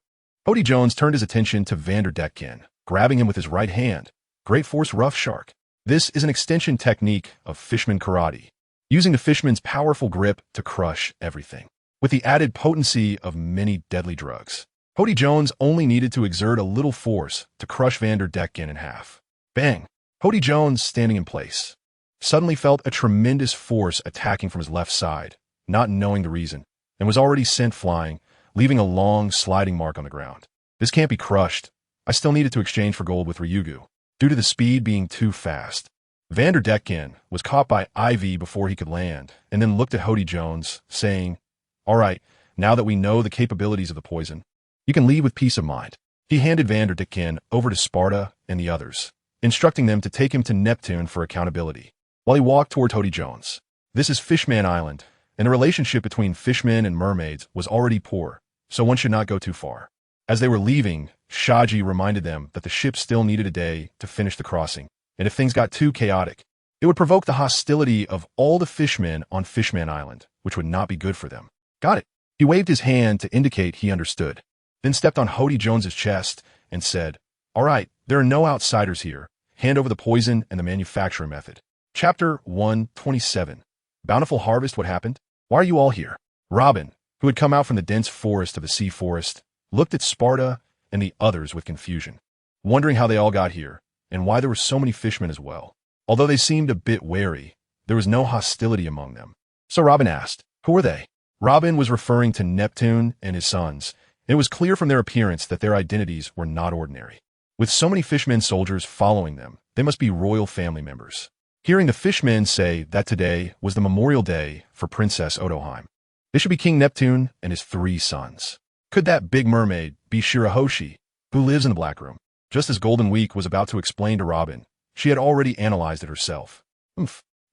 Hody Jones turned his attention to Vanderdecken, grabbing him with his right hand. Great Force Rough Shark. This is an extension technique of Fishman Karate, using the fishman's powerful grip to crush everything. With the added potency of many deadly drugs, Hody Jones only needed to exert a little force to crush Vanderdecken in half. Bang! Hody Jones, standing in place, suddenly felt a tremendous force attacking from his left side, not knowing the reason, and was already sent flying, leaving a long, sliding mark on the ground. This can't be crushed. I still needed to exchange for gold with Ryugu, due to the speed being too fast. Vanderdecken was caught by Aivi before he could land, and then looked at Hody Jones, saying, "All right, now that we know the capabilities of the poison, you can leave with peace of mind." He handed Vanderdecken over to Sparta and the others, instructing them to take him to Neptune for accountability, while he walked toward Hody Jones. This is Fishman Island, and the relationship between fishmen and mermaids was already poor, so one should not go too far. As they were leaving, Shati reminded them that the ship still needed a day to finish the crossing, and if things got too chaotic, it would provoke the hostility of all the fishmen on Fishman Island, which would not be good for them. Got it. He waved his hand to indicate he understood. then stepped on Hody Jones's chest and said, "All right, there are no outsiders here. Hand over the poison and the manufacturing method." Chapter 127. Bountiful Harvest. What happened? Why are you all here? Robin, who had come out from the dense forest of the sea forest, looked at Sparta and the others with confusion, wondering how they all got here and why there were so many fishmen as well. Although they seemed a bit wary, there was no hostility among them. So Robin asked, "Who are they?" Robin was referring to Neptune and his sons. It was clear from their appearance that their identities were not ordinary. With so many fishmen soldiers following them, they must be royal family members. Hearing the fishmen say that today was the memorial day for Princess Otoheim, they should be King Neptune and his 3 sons. Could that big mermaid be Shirahoshi, who lives in the Black Room? Just as Golden Week was about to explain to Robin, she had already analyzed it herself.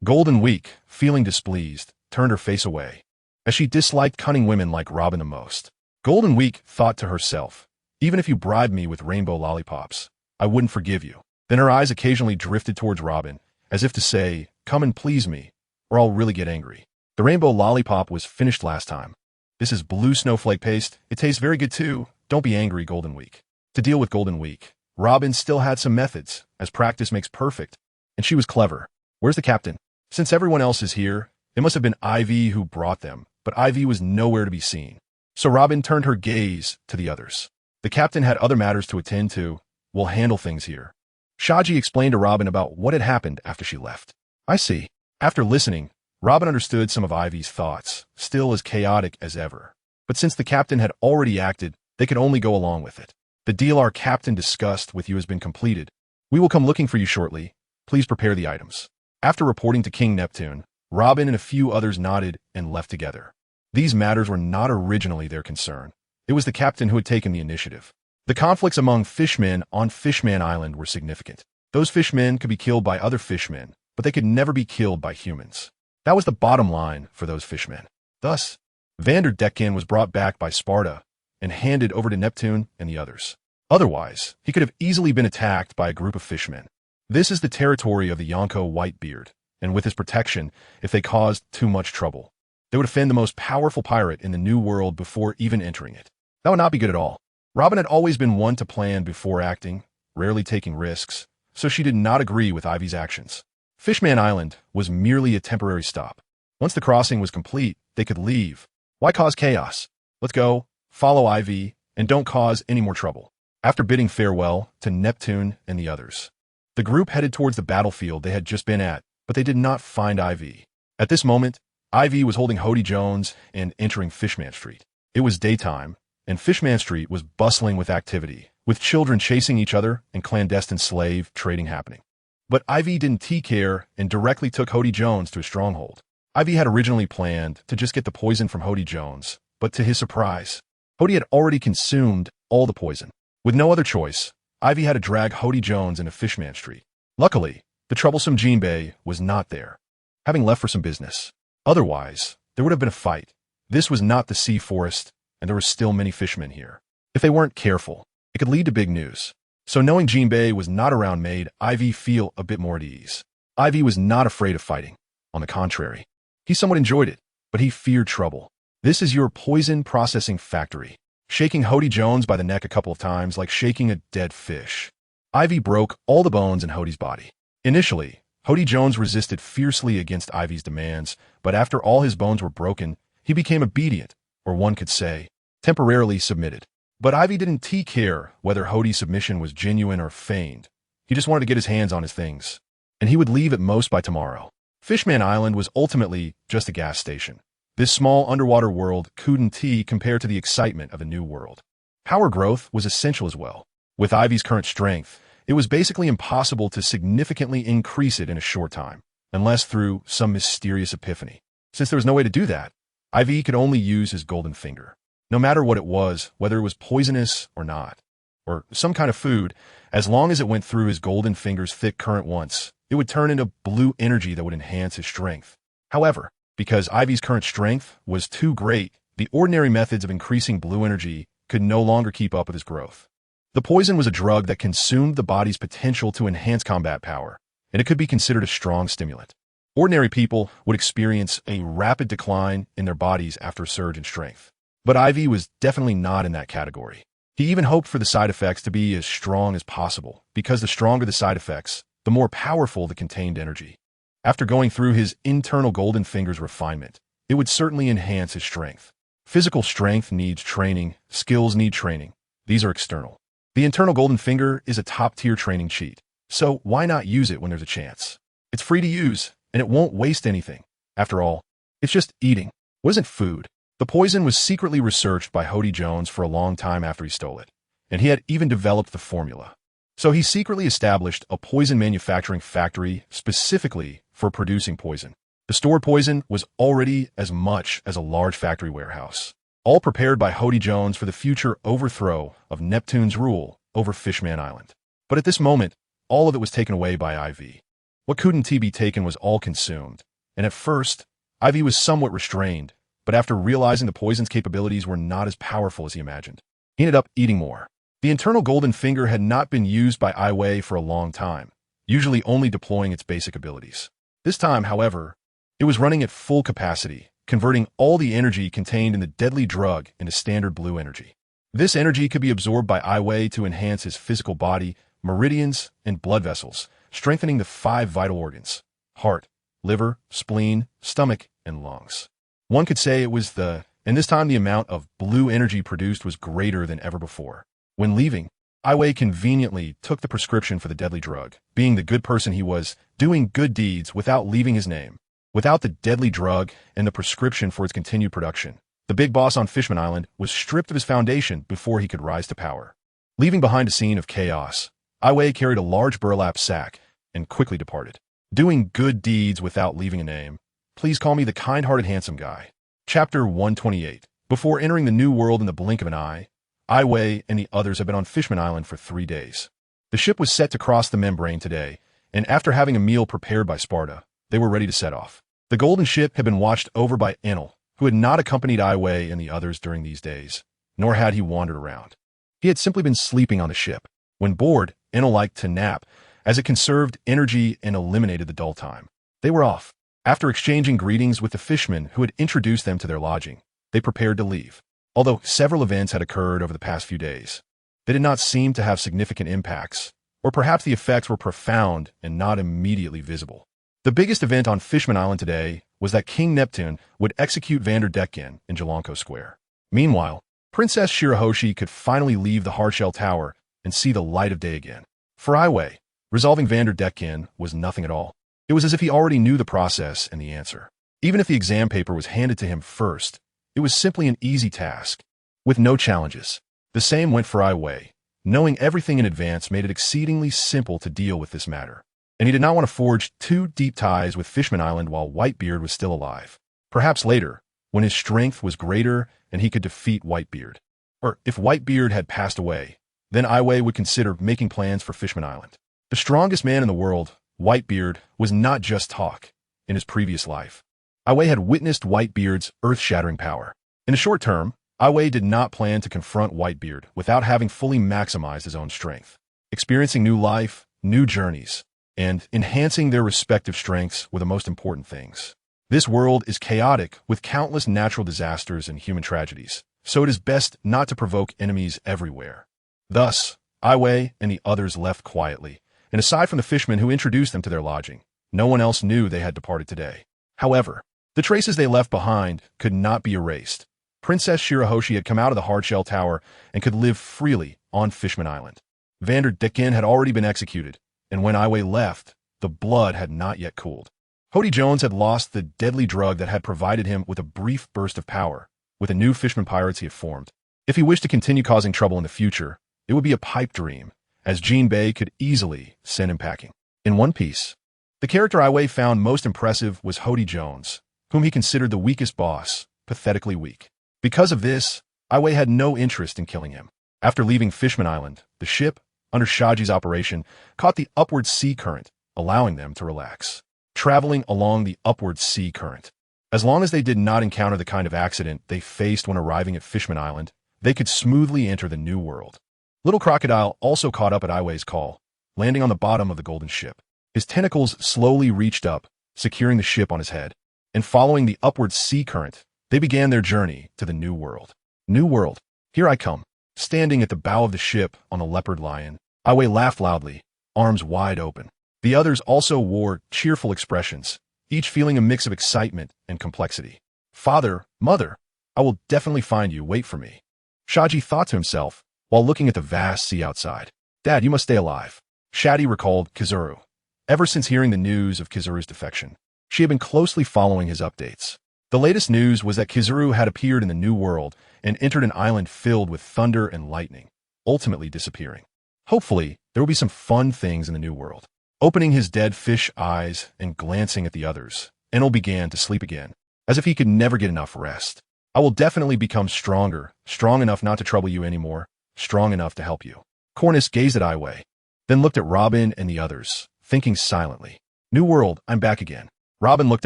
Golden Week, feeling displeased, turned her face away, as she disliked cunning women like Robin the most. Golden Week thought to herself, "Even if you bribed me with rainbow lollipops, I wouldn't forgive you." Then her eyes occasionally drifted towards Robin, as if to say, "Come and please me, or I'll really get angry." The rainbow lollipop was finished last time. "This is blue snowflake paste. It tastes very good too. Don't be angry, Golden Week." To deal with Golden Week, Robin still had some methods, as practice makes perfect, and she was clever. "Where's the captain?" Since everyone else is here, it must have been Aivi who brought them, but Aivi was nowhere to be seen. So Robin turned her gaze to the others. "The captain had other matters to attend to. We'll handle things here." Shati explained to Robin about what had happened after she left. "I see." After listening, Robin understood some of Aivi's thoughts, still as chaotic as ever. But since the captain had already acted, they could only go along with it. "The deal our captain discussed with you has been completed. We will come looking for you shortly. Please prepare the items." After reporting to King Neptune, Robin and a few others nodded and left together. These matters were not originally their concern. It was the captain who had taken the initiative. The conflicts among fishmen on Fishman Island were significant. Those fishmen could be killed by other fishmen, but they could never be killed by humans. That was the bottom line for those fishmen. Thus, Vanderdecken was brought back by Sparta and handed over to Neptune and the others. Otherwise, he could have easily been attacked by a group of fishmen. This is the territory of the Yonko Whitebeard, and with his protection, if they caused too much trouble, they would offend the most powerful pirate in the New World before even entering it. That would not be good at all. Robin had always been one to plan before acting, rarely taking risks, so she did not agree with Aivi's actions. Fishman Island was merely a temporary stop. Once the crossing was complete, they could leave. Why cause chaos? Let's go, follow Aivi, and don't cause any more trouble. After bidding farewell to Neptune and the others, the group headed towards the battlefield they had just been at, but they did not find Aivi. At this moment, Aivi was holding Hody Jones and entering Fishman Street. It was daytime, and Fishman Street was bustling with activity, with children chasing each other and clandestine slave trading happening. But Aivi didn't care and directly took Hody Jones to a stronghold. Aivi had originally planned to just get the poison from Hody Jones, but to his surprise, Hody had already consumed all the poison. With no other choice, Aivi had to drag Hody Jones into Fishman Street. Luckily, the troublesome Jinbei was not there, having left for some business. Otherwise, there would have been a fight. This was not the sea forest, and there were still many fishmen here. If they weren't careful, it could lead to big news. So knowing Jinbei was not around made Aivi feel a bit more at ease. Aivi was not afraid of fighting. On the contrary, he somewhat enjoyed it, but he feared trouble. "This is your poison processing factory." Shaking Hody Jones by the neck a couple of times like shaking a dead fish, Aivi broke all the bones in Hody's body. Initially, Hody Jones resisted fiercely against Aivi's demands, but after all his bones were broken, he became obedient, or one could say, temporarily submitted. But Aivi didn't care whether Hody's submission was genuine or feigned. He just wanted to get his hands on his things, and he would leave at most by tomorrow. Fishman Island was ultimately just a gas station. This small underwater world couldn't compare to the excitement of the new world. Power growth was essential as well. With Aivi's current strength, it was basically impossible to significantly increase it in a short time, unless through some mysterious epiphany. Since there was no way to do that, Aivi could only use his golden finger. No matter what it was, whether it was poisonous or not, or some kind of food, as long as it went through his golden finger's thick current once, it would turn into blue energy that would enhance his strength. However, because Aivi's current strength was too great, the ordinary methods of increasing blue energy could no longer keep up with his growth. The poison was a drug that consumed the body's potential to enhance combat power, and it could be considered a strong stimulant. Ordinary people would experience a rapid decline in their bodies after a surge in strength. But Aivi was definitely not in that category. He even hoped for the side effects to be as strong as possible, because the stronger the side effects, the more powerful the contained energy. After going through his internal golden finger's refinement, it would certainly enhance his strength. Physical strength needs training, skills need training. These are external. The internal golden finger is a top-tier training cheat, so why not use it when there's a chance? It's free to use, and it won't waste anything. After all, it's just eating. What isn't food? The poison was secretly researched by Hody Jones for a long time after he stole it, and he had even developed the formula. So he secretly established a poison manufacturing factory specifically for producing poison. The stored poison was already as much as a large factory warehouse, all prepared by Hody Jones for the future overthrow of Neptune's rule over Fishman Island. But at this moment, all of it was taken away by Aivi. What couldn't be taken was all consumed, and at first, Aivi was somewhat restrained, but after realizing the poison's capabilities were not as powerful as he imagined, he ended up eating more. The internal golden finger had not been used by Aiwi for a long time, usually only deploying its basic abilities. This time, however, it was running at full capacity, converting all the energy contained in the deadly drug into standard blue energy. This energy could be absorbed by Aiwi to enhance his physical body, meridians, and blood vessels, strengthening the 5 vital organs: heart, liver, spleen, stomach, and lungs. One could say it was and this time the amount of blue energy produced was greater than ever before. When leaving, Aiwi conveniently took the prescription for the deadly drug, being the good person he was, doing good deeds without leaving his name. Without the deadly drug and the prescription for its continued production, the big boss on Fishman Island was stripped of his foundation before he could rise to power. Leaving behind a scene of chaos, Aiwi carried a large burlap sack and quickly departed. Doing good deeds without leaving a name. Please call me the kind-hearted handsome guy. Chapter 128. Before entering the new world in the blink of an eye, Aiwi and the others had been on Fishman Island for 3 days. The ship was set to cross the membrane today, and after having a meal prepared by Sparta, they were ready to set off. The golden ship had been watched over by Enel, who had not accompanied Aiwi and the others during these days, nor had he wandered around. He had simply been sleeping on the ship. When bored, Enel liked to nap, as it conserved energy and eliminated the dull time. They were off. After exchanging greetings with the fishermen who had introduced them to their lodging, they prepared to leave. Although several events had occurred over the past few days, they did not seem to have significant impacts, or perhaps the effects were profound and not immediately visible. The biggest event on Fishman Island today was that King Neptune would execute Vanderdecken in Jalanko Square. Meanwhile, Princess Shirahoshi could finally leave the hardshell tower and see the light of day again. For Aiwi, resolving Vanderdecken was nothing at all. It was as if he already knew the process and the answer. Even if the exam paper was handed to him first, it was simply an easy task, with no challenges. The same went for Aiwi. Knowing everything in advance made it exceedingly simple to deal with this matter. And he did not want to forge too deep ties with Fishman Island while Whitebeard was still alive. Perhaps later, when his strength was greater and he could defeat Whitebeard. Or if Whitebeard had passed away, then Aiwi would consider making plans for Fishman Island. The strongest man in the world, Whitebeard, was not just talk. In his previous life, Aiwi had witnessed Whitebeard's earth-shattering power. In the short term, Aiwi did not plan to confront Whitebeard without having fully maximized his own strength. Experiencing new life, new journeys, and enhancing their respective strengths were the most important things. This world is chaotic with countless natural disasters and human tragedies, so it is best not to provoke enemies everywhere. Thus, Aiwi and the others left quietly, and aside from the fishermen who introduced them to their lodging, no one else knew they had departed today. However, the traces they left behind could not be erased. Princess Shirahoshi had come out of the hardshell tower and could live freely on Fishman Island. Vanderdecken had already been executed, and when Aiwi left, the blood had not yet cooled. Hody Jones had lost the deadly drug that had provided him with a brief burst of power, with the new fisherman pirates he had formed. If he wished to continue causing trouble in the future, it would be a pipe dream, as Jean Bay could easily send him packing. In One Piece, the character Aiwi found most impressive was Hody Jones, whom he considered the weakest boss, pathetically weak. Because of this, Aiwi had no interest in killing him. After leaving Fishman Island, the ship, under Shaji's operation, caught the upward sea current, allowing them to relax. Traveling along the upward sea current. As long as they did not encounter the kind of accident they faced when arriving at Fishman Island, they could smoothly enter the new world. Little Crocodile also caught up at Aiwi's call, landing on the bottom of the golden ship. His tentacles slowly reached up, securing the ship on his head, and following the upward sea current, they began their journey to the new world. New world, here I come. Standing at the bow of the ship on a leopard lion, Aivi laughed loudly, arms wide open. The others also wore cheerful expressions, each feeling a mix of excitement and complexity. Father, mother, I will definitely find you, wait for me. Shati thought to himself while looking at the vast sea outside. Dad, you must stay alive. Shati recalled Kizuru. Ever since hearing the news of Kizuru's defection, she had been closely following his updates. The latest news was that Kizuru had appeared in the New World and entered an island filled with thunder and lightning, ultimately disappearing. Hopefully, there will be some fun things in the New World. Opening his dead fish eyes and glancing at the others, Enel began to sleep again, as if he could never get enough rest. I will definitely become stronger, strong enough not to trouble you anymore, strong enough to help you. Cornus gazed at Aivi, then looked at Robin and the others, thinking silently. New World, I'm back again. Robin looked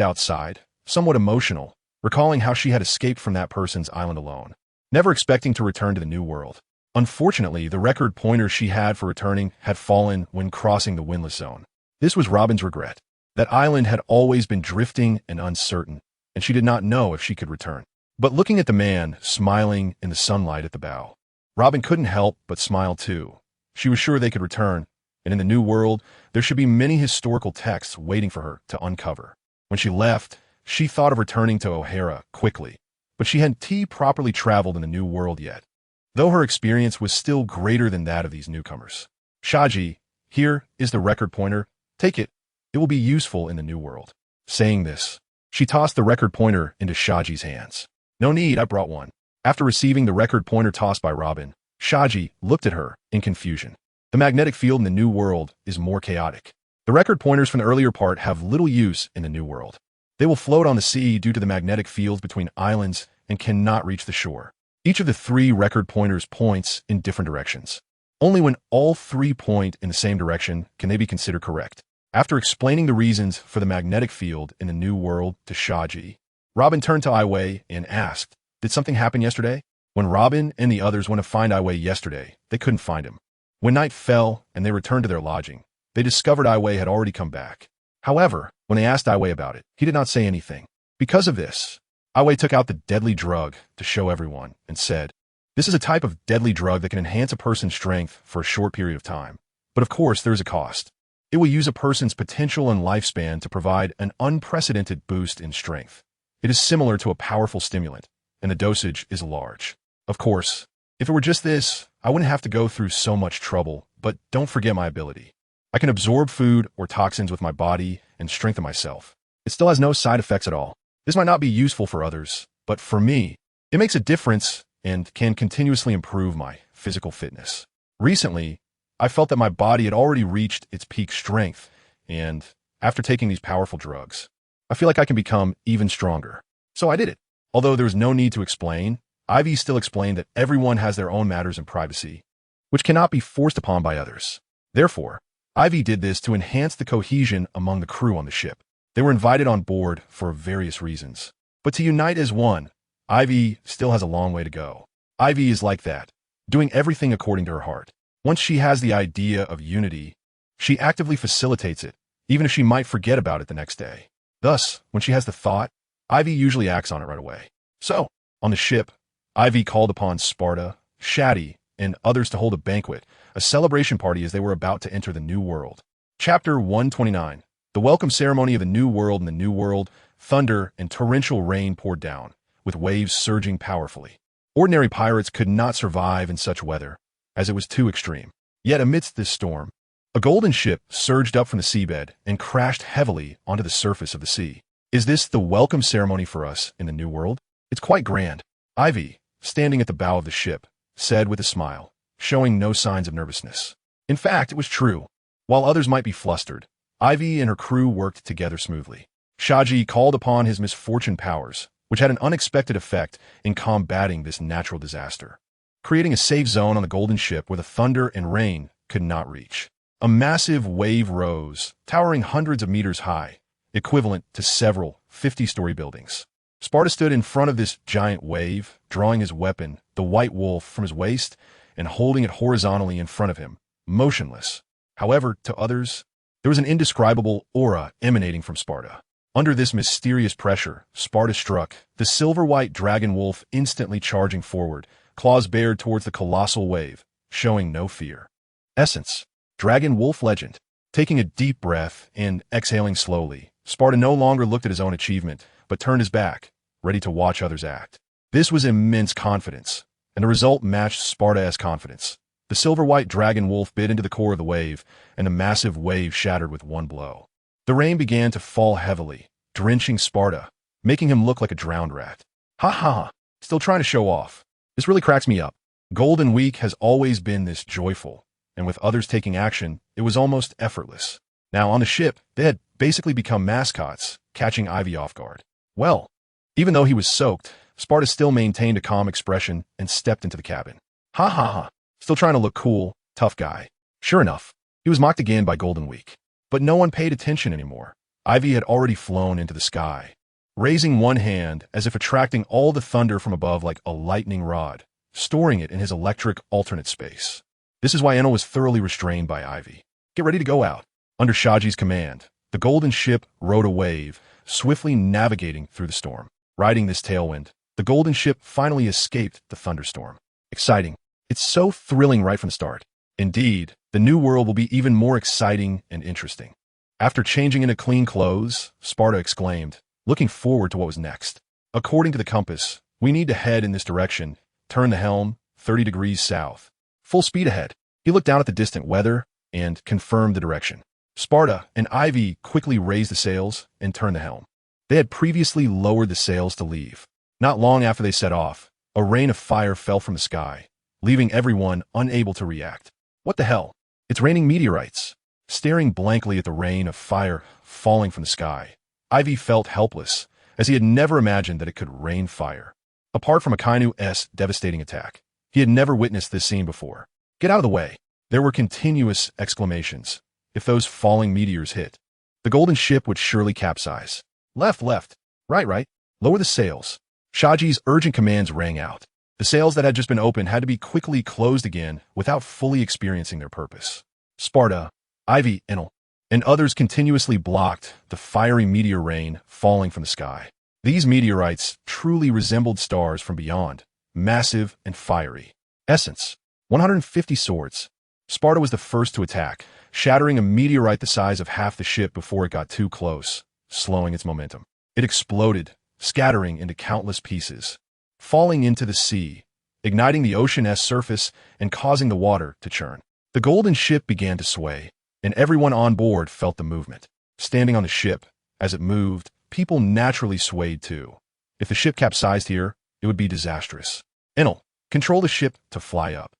outside, somewhat emotional, recalling how she had escaped from that person's island alone, never expecting to return to the New World. Unfortunately, the record pointer she had for returning had fallen when crossing the windless zone. This was Robin's regret. That island had always been drifting and uncertain, and she did not know if she could return. But looking at the man smiling in the sunlight at the bow, Robin couldn't help but smile too. She was sure they could return, and in the New World, there should be many historical texts waiting for her to uncover. When she left, she thought of returning to O'Hara quickly, but she hadn't properly traveled in the New World yet, though her experience was still greater than that of these newcomers. Shaji, here is the record pointer. Take it. It will be useful in the New World. Saying this, she tossed the record pointer into Shaji's hands. No need, I brought one. After receiving the record pointer tossed by Robin, Shaji looked at her in confusion. The magnetic field in the New World is more chaotic. The record pointers from the earlier part have little use in the New World. They will float on the sea due to the magnetic fields between islands and cannot reach the shore. Each of the 3 record pointers points in different directions. Only when all 3 point in the same direction can they be considered correct. After explaining the reasons for the magnetic field in the New World to Shaji, Robin turned to Aivi and asked, did something happen yesterday? When Robin and the others went to find Aivi yesterday, they couldn't find him. When night fell and they returned to their lodging, they discovered Aivi had already come back. However, when they asked Aivi about it, he did not say anything. Because of this, Aivi took out the deadly drug to show everyone and said, this is a type of deadly drug that can enhance a person's strength for a short period of time. But of course, there is a cost. It will use a person's potential and lifespan to provide an unprecedented boost in strength. It is similar to a powerful stimulant, and the dosage is large. Of course, if it were just this, I wouldn't have to go through so much trouble, but don't forget my ability. I can absorb food or toxins with my body and strengthen myself. It still has no side effects at all. This might not be useful for others, but for me, it makes a difference and can continuously improve my physical fitness. Recently, I felt that my body had already reached its peak strength, and after taking these powerful drugs, I feel like I can become even stronger. So I did it. Although there was no need to explain, Aivi still explained that everyone has their own matters and privacy, which cannot be forced upon by others. Therefore, Aivi did this to enhance the cohesion among the crew on the ship. They were invited on board for various reasons. But to unite as one, Aivi still has a long way to go. Aivi is like that, doing everything according to her heart. Once she has the idea of unity, she actively facilitates it, even if she might forget about it the next day. Thus, when she has the thought, Aivi usually acts on it right away. So, on the ship, Aivi called upon Sparta, Shati, and others to hold a banquet, a celebration party as they were about to enter the New World. Chapter 129. The welcome ceremony of the New World. In the New World, thunder and torrential rain poured down, with waves surging powerfully. Ordinary pirates could not survive in such weather, as it was too extreme. Yet amidst this storm, a golden ship surged up from the seabed and crashed heavily onto the surface of the sea. Is this the welcome ceremony for us in the New World? It's quite grand. Aivi, standing at the bow of the ship, said with a smile, showing no signs of nervousness. In fact, it was true. While others might be flustered, Aivi and her crew worked together smoothly. Shaji called upon his misfortune powers, which had an unexpected effect in combating this natural disaster, creating a safe zone on the golden ship where the thunder and rain could not reach. A massive wave rose, towering hundreds of meters high, equivalent to several 50-story buildings. Sparta stood in front of this giant wave, drawing his weapon, the white wolf, from his waist and holding it horizontally in front of him, motionless. However, to others, there was an indescribable aura emanating from Sparta. Under this mysterious pressure, Sparta struck, the silver-white dragon wolf instantly charging forward, claws bared towards the colossal wave, showing no fear. Essence. Dragon Wolf Legend. Taking a deep breath and exhaling slowly, Sparta no longer looked at his own achievement, but turned his back, ready to watch others act. This was immense confidence, and the result matched Sparta's confidence. The silver-white dragon wolf bit into the core of the wave, and the massive wave shattered with one blow. The rain began to fall heavily, drenching Sparta, making him look like a drowned rat. Ha ha ha, still trying to show off. This really cracks me up. Golden Week has always been this joyful, and with others taking action, it was almost effortless. Now on the ship, they had basically become mascots, catching Aivi off guard. Well, even though he was soaked, Sparta still maintained a calm expression and stepped into the cabin. Ha ha ha, still trying to look cool, tough guy. Sure enough, he was mocked again by Golden Week. But no one paid attention anymore. Aivi had already flown into the sky, raising one hand as if attracting all the thunder from above like a lightning rod, storing it in his electric alternate space. This is why Enel was thoroughly restrained by Aivi. Get ready to go out. Under Shaji's command, the golden ship rode a wave, swiftly navigating through the storm. Riding this tailwind, the golden ship finally escaped the thunderstorm. Exciting. It's so thrilling right from the start. Indeed, the new world will be even more exciting and interesting. After changing into clean clothes, Sparta exclaimed, looking forward to what was next. According to the compass, we need to head in this direction. Turn the helm, 30 degrees south. Full speed ahead. He looked down at the distant weather and confirmed the direction. Sparta and Aivi quickly raised the sails and turned the helm. They had previously lowered the sails to leave. Not long after they set off, a rain of fire fell from the sky, leaving everyone unable to react. What the hell? It's raining meteorites. Staring blankly at the rain of fire falling from the sky, Aivi felt helpless, as he had never imagined that it could rain fire. Apart from Akainu's devastating attack, he had never witnessed this scene before. Get out of the way. There were continuous exclamations. If those falling meteors hit, the golden ship would surely capsize. Left, left. Right, right. Lower the sails. Shaji's urgent commands rang out. The sails that had just been opened had to be quickly closed again without fully experiencing their purpose. Sparta, Aivi, Enel, and others continuously blocked the fiery meteor rain falling from the sky. These meteorites truly resembled stars from beyond, massive and fiery. Essence. 150 swords. Sparta was the first to attack, shattering a meteorite the size of half the ship before it got too close, slowing its momentum. It exploded, scattering into countless pieces, falling into the sea, igniting the ocean's surface and causing the water to churn. The golden ship began to sway, and everyone on board felt the movement. Standing on the ship, as it moved, people naturally swayed too. If the ship capsized here, it would be disastrous. Enel, control the ship to fly up.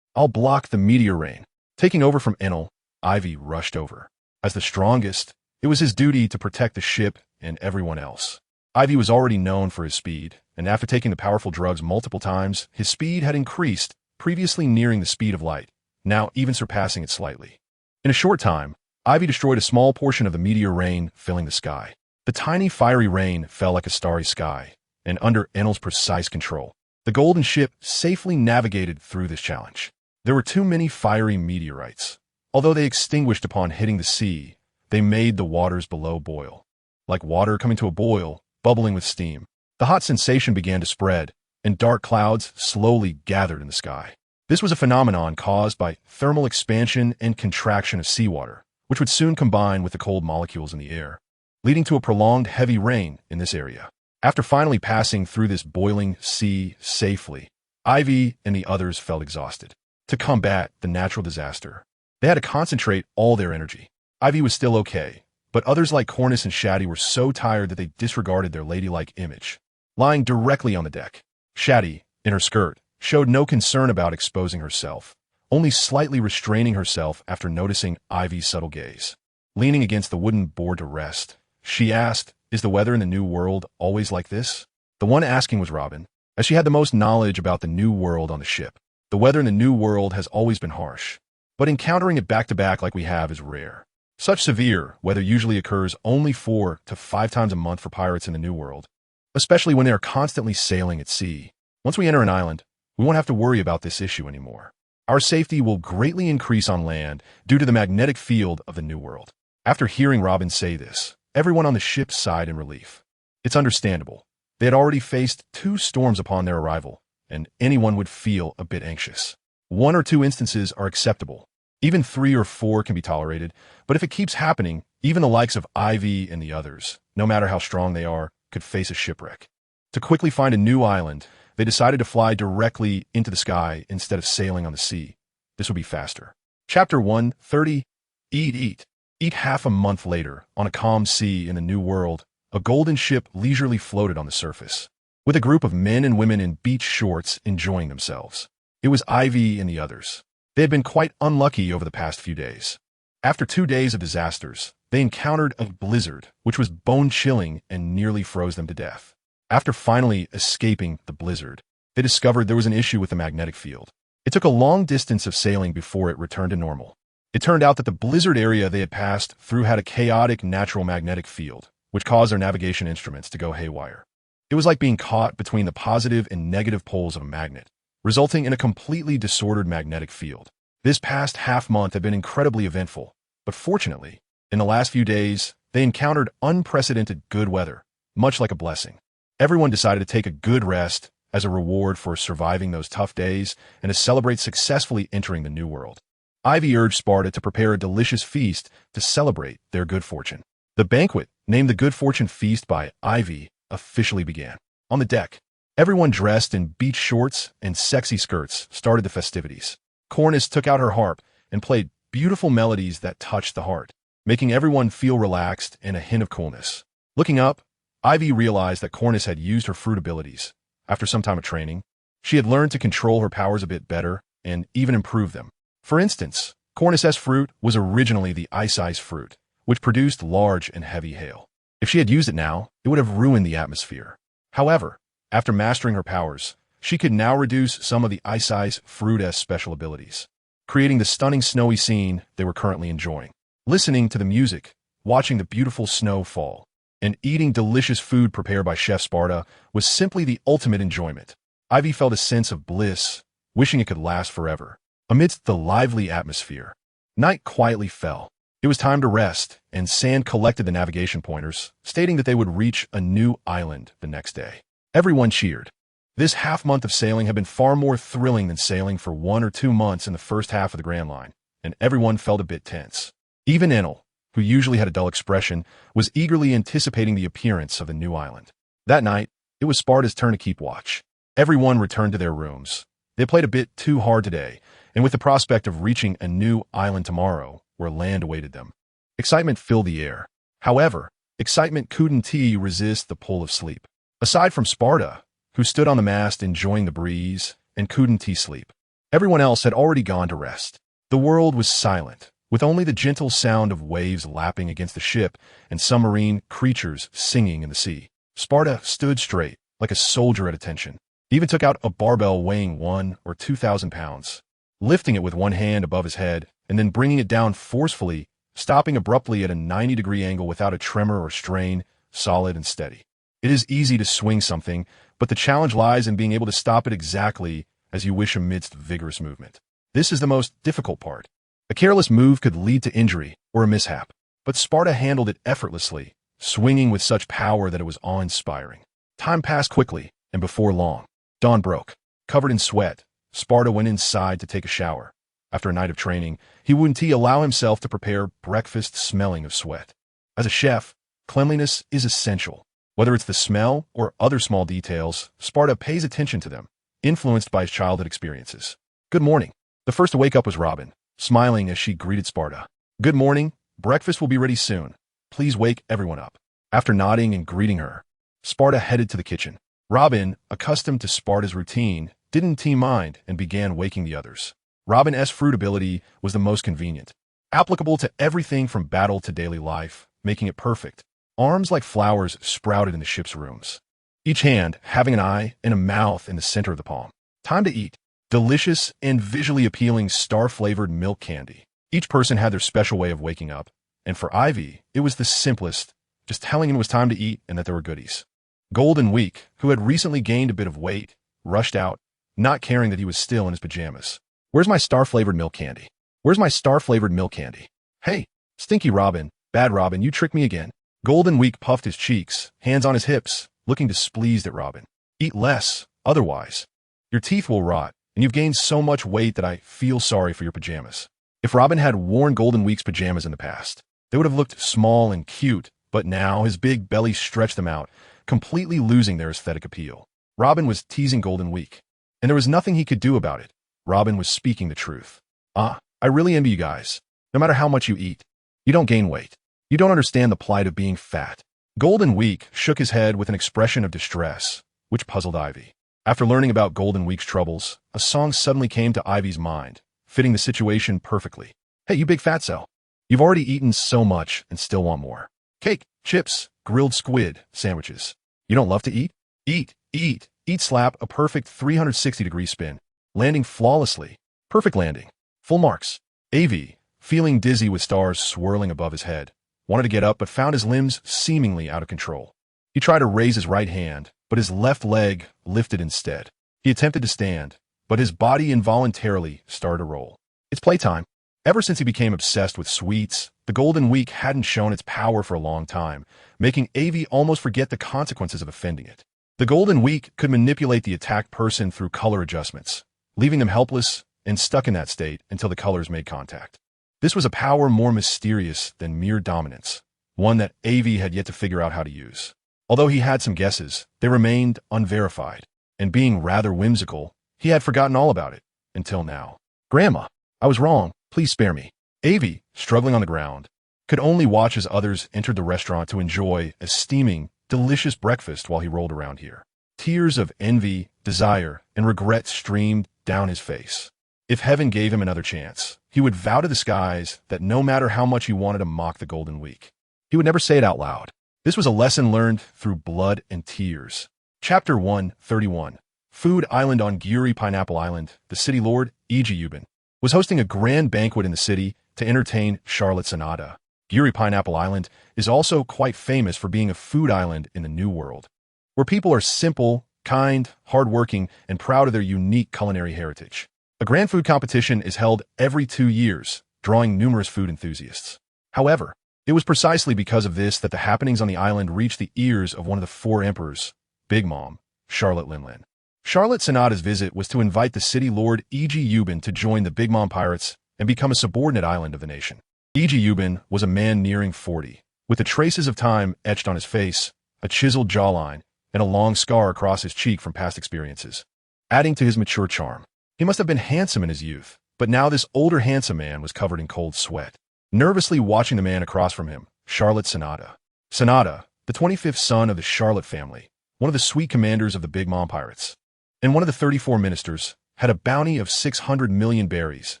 I'll block the meteor rain. Taking over from Enel, Aivi rushed over. As the strongest, it was his duty to protect the ship and everyone else. Aivi was already known for his speed, and after taking the powerful drugs multiple times, his speed had increased, previously nearing the speed of light, now even surpassing it slightly. In a short time, Aivi destroyed a small portion of the meteor rain filling the sky. The tiny fiery rain fell like a starry sky, and under Enel's precise control, the golden ship safely navigated through this challenge. There were too many fiery meteorites. Although they extinguished upon hitting the sea, they made the waters below boil. Like water coming to a boil, bubbling with steam. The hot sensation began to spread, and dark clouds slowly gathered in the sky. This was a phenomenon caused by thermal expansion and contraction of seawater, which would soon combine with the cold molecules in the air, leading to a prolonged heavy rain in this area. After finally passing through this boiling sea safely, Aivi and the others felt exhausted. To combat the natural disaster, they had to concentrate all their energy. Aivi was still okay, but others like Cornus and Shati were so tired that they disregarded their ladylike image. Lying directly on the deck, Shati, in her skirt, showed no concern about exposing herself, only slightly restraining herself after noticing Aivi's subtle gaze. Leaning against the wooden board to rest, she asked, "Is the weather in the new world always like this?" The one asking was Robin, as she had the most knowledge about the new world on the ship. The weather in the new world has always been harsh, but encountering it back-to-back like we have is rare. Such severe weather usually occurs only 4 to 5 times a month for pirates in the new world, especially when they are constantly sailing at sea. Once we enter an island, we won't have to worry about this issue anymore. Our safety will greatly increase on land due to the magnetic field of the new world. After hearing Robin say this, everyone on the ship sighed in relief. It's understandable. They had already faced 2 storms upon their arrival, and anyone would feel a bit anxious. 1 or 2 instances are acceptable. Even 3 or 4 can be tolerated, but if it keeps happening, even the likes of Aivi and the others, no matter how strong they are, could face a shipwreck. To quickly find a new island, they decided to fly directly into the sky instead of sailing on the sea. This would be faster. Chapter 130. Eat. Half a month later, on a calm sea in the New World, a golden ship leisurely floated on the surface, with a group of men and women in beach shorts enjoying themselves. It was Aivi and the others. They had been quite unlucky over the past few days. After 2 days of disasters, they encountered a blizzard, which was bone-chilling and nearly froze them to death. After finally escaping the blizzard, they discovered there was an issue with the magnetic field. It took a long distance of sailing before it returned to normal. It turned out that the blizzard area they had passed through had a chaotic natural magnetic field, which caused their navigation instruments to go haywire. It was like being caught between the positive and negative poles of a magnet, resulting in a completely disordered magnetic field. This past half-month had been incredibly eventful, but fortunately, in the last few days, they encountered unprecedented good weather, much like a blessing. Everyone decided to take a good rest as a reward for surviving those tough days and to celebrate successfully entering the New World. Aivi urged Sparta to prepare a delicious feast to celebrate their good fortune. The banquet, named the Good Fortune Feast by Aivi, officially began. On the deck, everyone dressed in beach shorts and sexy skirts started the festivities. Cornice took out her harp and played beautiful melodies that touched the heart, making everyone feel relaxed and a hint of coolness. Looking up, Aivi realized that Cornice had used her fruit abilities. After some time of training, she had learned to control her powers a bit better and even improve them. For instance, Cornice's fruit was originally the ice fruit, which produced large and heavy hail. If she had used it now, it would have ruined the atmosphere. However, after mastering her powers, she could now reduce some of the ice fruit's special abilities, creating the stunning snowy scene they were currently enjoying. Listening to the music, watching the beautiful snow fall, and eating delicious food prepared by Chef Sparta was simply the ultimate enjoyment. Aivi felt a sense of bliss, wishing it could last forever. Amidst the lively atmosphere, night quietly fell. It was time to rest, and Sand collected the navigation pointers, stating that they would reach a new island the next day. Everyone cheered. This half-month of sailing had been far more thrilling than sailing for 1 or 2 months in the first half of the Grand Line, and everyone felt a bit tense. Even Enel, who usually had a dull expression, was eagerly anticipating the appearance of the new island. That night, it was Sparta's turn to keep watch. Everyone returned to their rooms. They played a bit too hard today, and with the prospect of reaching a new island tomorrow, where land awaited them, excitement filled the air. However, excitement couldn't resist the pull of sleep. Aside from Sparta, who stood on the mast enjoying the breeze and couldn't sleep, everyone else had already gone to rest. The world was silent, with only the gentle sound of waves lapping against the ship and submarine creatures singing in the sea. Sparta stood straight, like a soldier at attention. He even took out a barbell weighing 1,000 or 2,000 pounds, lifting it with one hand above his head and then bringing it down forcefully, stopping abruptly at a 90-degree angle without a tremor or strain, solid and steady. It is easy to swing something, but the challenge lies in being able to stop it exactly as you wish amidst vigorous movement. This is the most difficult part. A careless move could lead to injury or a mishap, but Sparta handled it effortlessly, swinging with such power that it was awe-inspiring. Time passed quickly, and before long, dawn broke. Covered in sweat, Sparta went inside to take a shower. After a night of training, he wouldn't allow himself to prepare breakfast smelling of sweat. As a chef, cleanliness is essential. Whether it's the smell or other small details, Sparta pays attention to them, influenced by his childhood experiences. Good morning. The first to wake up was Robin, smiling as she greeted Sparta. Good morning. Breakfast will be ready soon. Please wake everyone up. After nodding and greeting her, Sparta headed to the kitchen. Robin, accustomed to Sparta's routine, didn't mind and began waking the others. Robin's fruit ability was the most convenient, applicable to everything from battle to daily life, making it perfect. Arms like flowers sprouted in the ship's rooms, each hand having an eye and a mouth in the center of the palm. Time to eat. Delicious and visually appealing star-flavored milk candy. Each person had their special way of waking up, and for Aivi, it was the simplest, just telling him it was time to eat and that there were goodies. Golden Week, who had recently gained a bit of weight, rushed out, not caring that he was still in his pajamas. Where's my star-flavored milk candy? Where's my star-flavored milk candy? Hey, stinky Robin, bad Robin, you tricked me again. Golden Week puffed his cheeks, hands on his hips, looking displeased at Robin. Eat less, otherwise. Your teeth will rot, and you've gained so much weight that I feel sorry for your pajamas. If Robin had worn Golden Week's pajamas in the past, they would have looked small and cute, but now his big belly stretched them out, completely losing their aesthetic appeal. Robin was teasing Golden Week, and there was nothing he could do about it. Robin was speaking the truth. I really envy you guys. No matter how much you eat, you don't gain weight. You don't understand the plight of being fat. Golden Week shook his head with an expression of distress, which puzzled Aivi. After learning about Golden Week's troubles, a song suddenly came to Ivy's mind, fitting the situation perfectly. Hey, you big fatso. You've already eaten so much and still want more. Cake, chips, grilled squid, sandwiches. You don't love to eat? Eat, eat, eat. Slap a perfect 360-degree spin, landing flawlessly. Perfect landing. Full marks. Aivi, feeling dizzy with stars swirling above his head, wanted to get up but found his limbs seemingly out of control. He tried to raise his right hand, but his left leg lifted instead. He attempted to stand, but his body involuntarily started to roll. It's playtime. Ever since he became obsessed with sweets, the Golden Week hadn't shown its power for a long time, making Aivi almost forget the consequences of offending it. The Golden Week could manipulate the attacked person through color adjustments, leaving them helpless and stuck in that state until the colors made contact. This was a power more mysterious than mere dominance, one that Aivi had yet to figure out how to use. Although he had some guesses, they remained unverified, and being rather whimsical, he had forgotten all about it, until now. Grandma, I was wrong, please spare me. Aivi, struggling on the ground, could only watch as others entered the restaurant to enjoy a steaming, delicious breakfast while he rolled around here. Tears of envy, desire, and regret streamed down his face. If heaven gave him another chance, he would vow to the skies that no matter how much he wanted to mock the Golden Week, he would never say it out loud. This was a lesson learned through blood and tears. Chapter 131. Food Island. On Guri Pineapple Island, the city lord, Aivi, was hosting a grand banquet in the city to entertain Charlotte Sonata. Guri Pineapple Island is also quite famous for being a food island in the New World, where people are simple, kind, hardworking, and proud of their unique culinary heritage. A grand food competition is held every 2 years, drawing numerous food enthusiasts. However, it was precisely because of this that the happenings on the island reached the ears of one of the 4 emperors, Big Mom, Charlotte Linlin. Charlotte Sonata's visit was to invite the city lord Aivi to join the Big Mom pirates and become a subordinate island of the nation. Aivi was a man nearing 40, with the traces of time etched on his face, a chiseled jawline, and a long scar across his cheek from past experiences, adding to his mature charm. He must have been handsome in his youth, but now this older handsome man was covered in cold sweat, nervously watching the man across from him, Charlotte Sonata. Sonata, the 25th son of the Charlotte family, one of the sweet commanders of the Big Mom pirates, and one of the 34 ministers, had a bounty of 600 million berries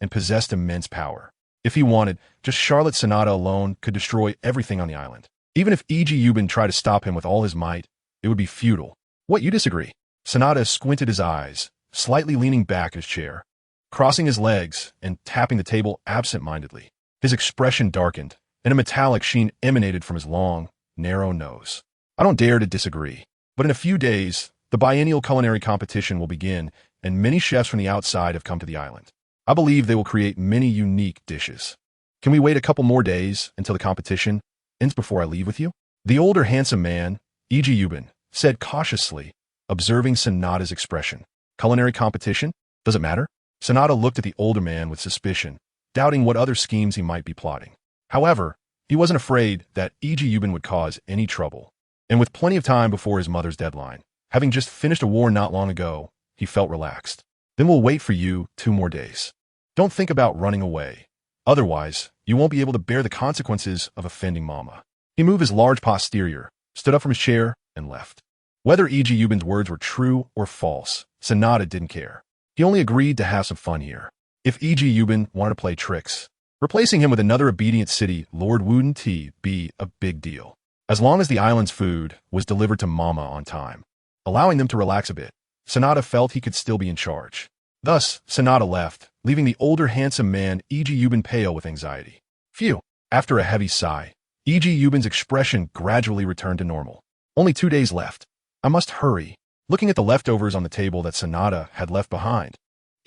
and possessed immense power. If he wanted, just Charlotte Sonata alone could destroy everything on the island. Even if Aivi tried to stop him with all his might, it would be futile. What, you disagree? Sonata squinted his eyes, slightly leaning back in his chair, crossing his legs and tapping the table absent-mindedly. His expression darkened, and a metallic sheen emanated from his long, narrow nose. I don't dare to disagree, but in a few days, the biennial culinary competition will begin, and many chefs from the outside have come to the island. I believe they will create many unique dishes. Can we wait a couple more days until the competition ends before I leave with you? The older handsome man, Aivi, said cautiously, observing Sonata's expression. Culinary competition? Does it matter? Sonata looked at the older man with suspicion, doubting what other schemes he might be plotting. However, he wasn't afraid that Aivi would cause any trouble, and with plenty of time before his mother's deadline, having just finished a war not long ago, he felt relaxed. Then we'll wait for you 2 more days. Don't think about running away. Otherwise, you won't be able to bear the consequences of offending Mama. He moved his large posterior, stood up from his chair, and left. Whether Aivi's words were true or false, Sonata didn't care. He only agreed to have some fun here. If Aivi wanted to play tricks, replacing him with another obedient city lord wouldn't be a big deal, as long as the island's food was delivered to Mama on time. Allowing them to relax a bit, Sonata felt he could still be in charge. Thus, Sonata left, leaving the older handsome man Aivi pale with anxiety. Phew! After a heavy sigh, Aivi's expression gradually returned to normal. Only 2 days left. I must hurry. Looking at the leftovers on the table that Sonata had left behind,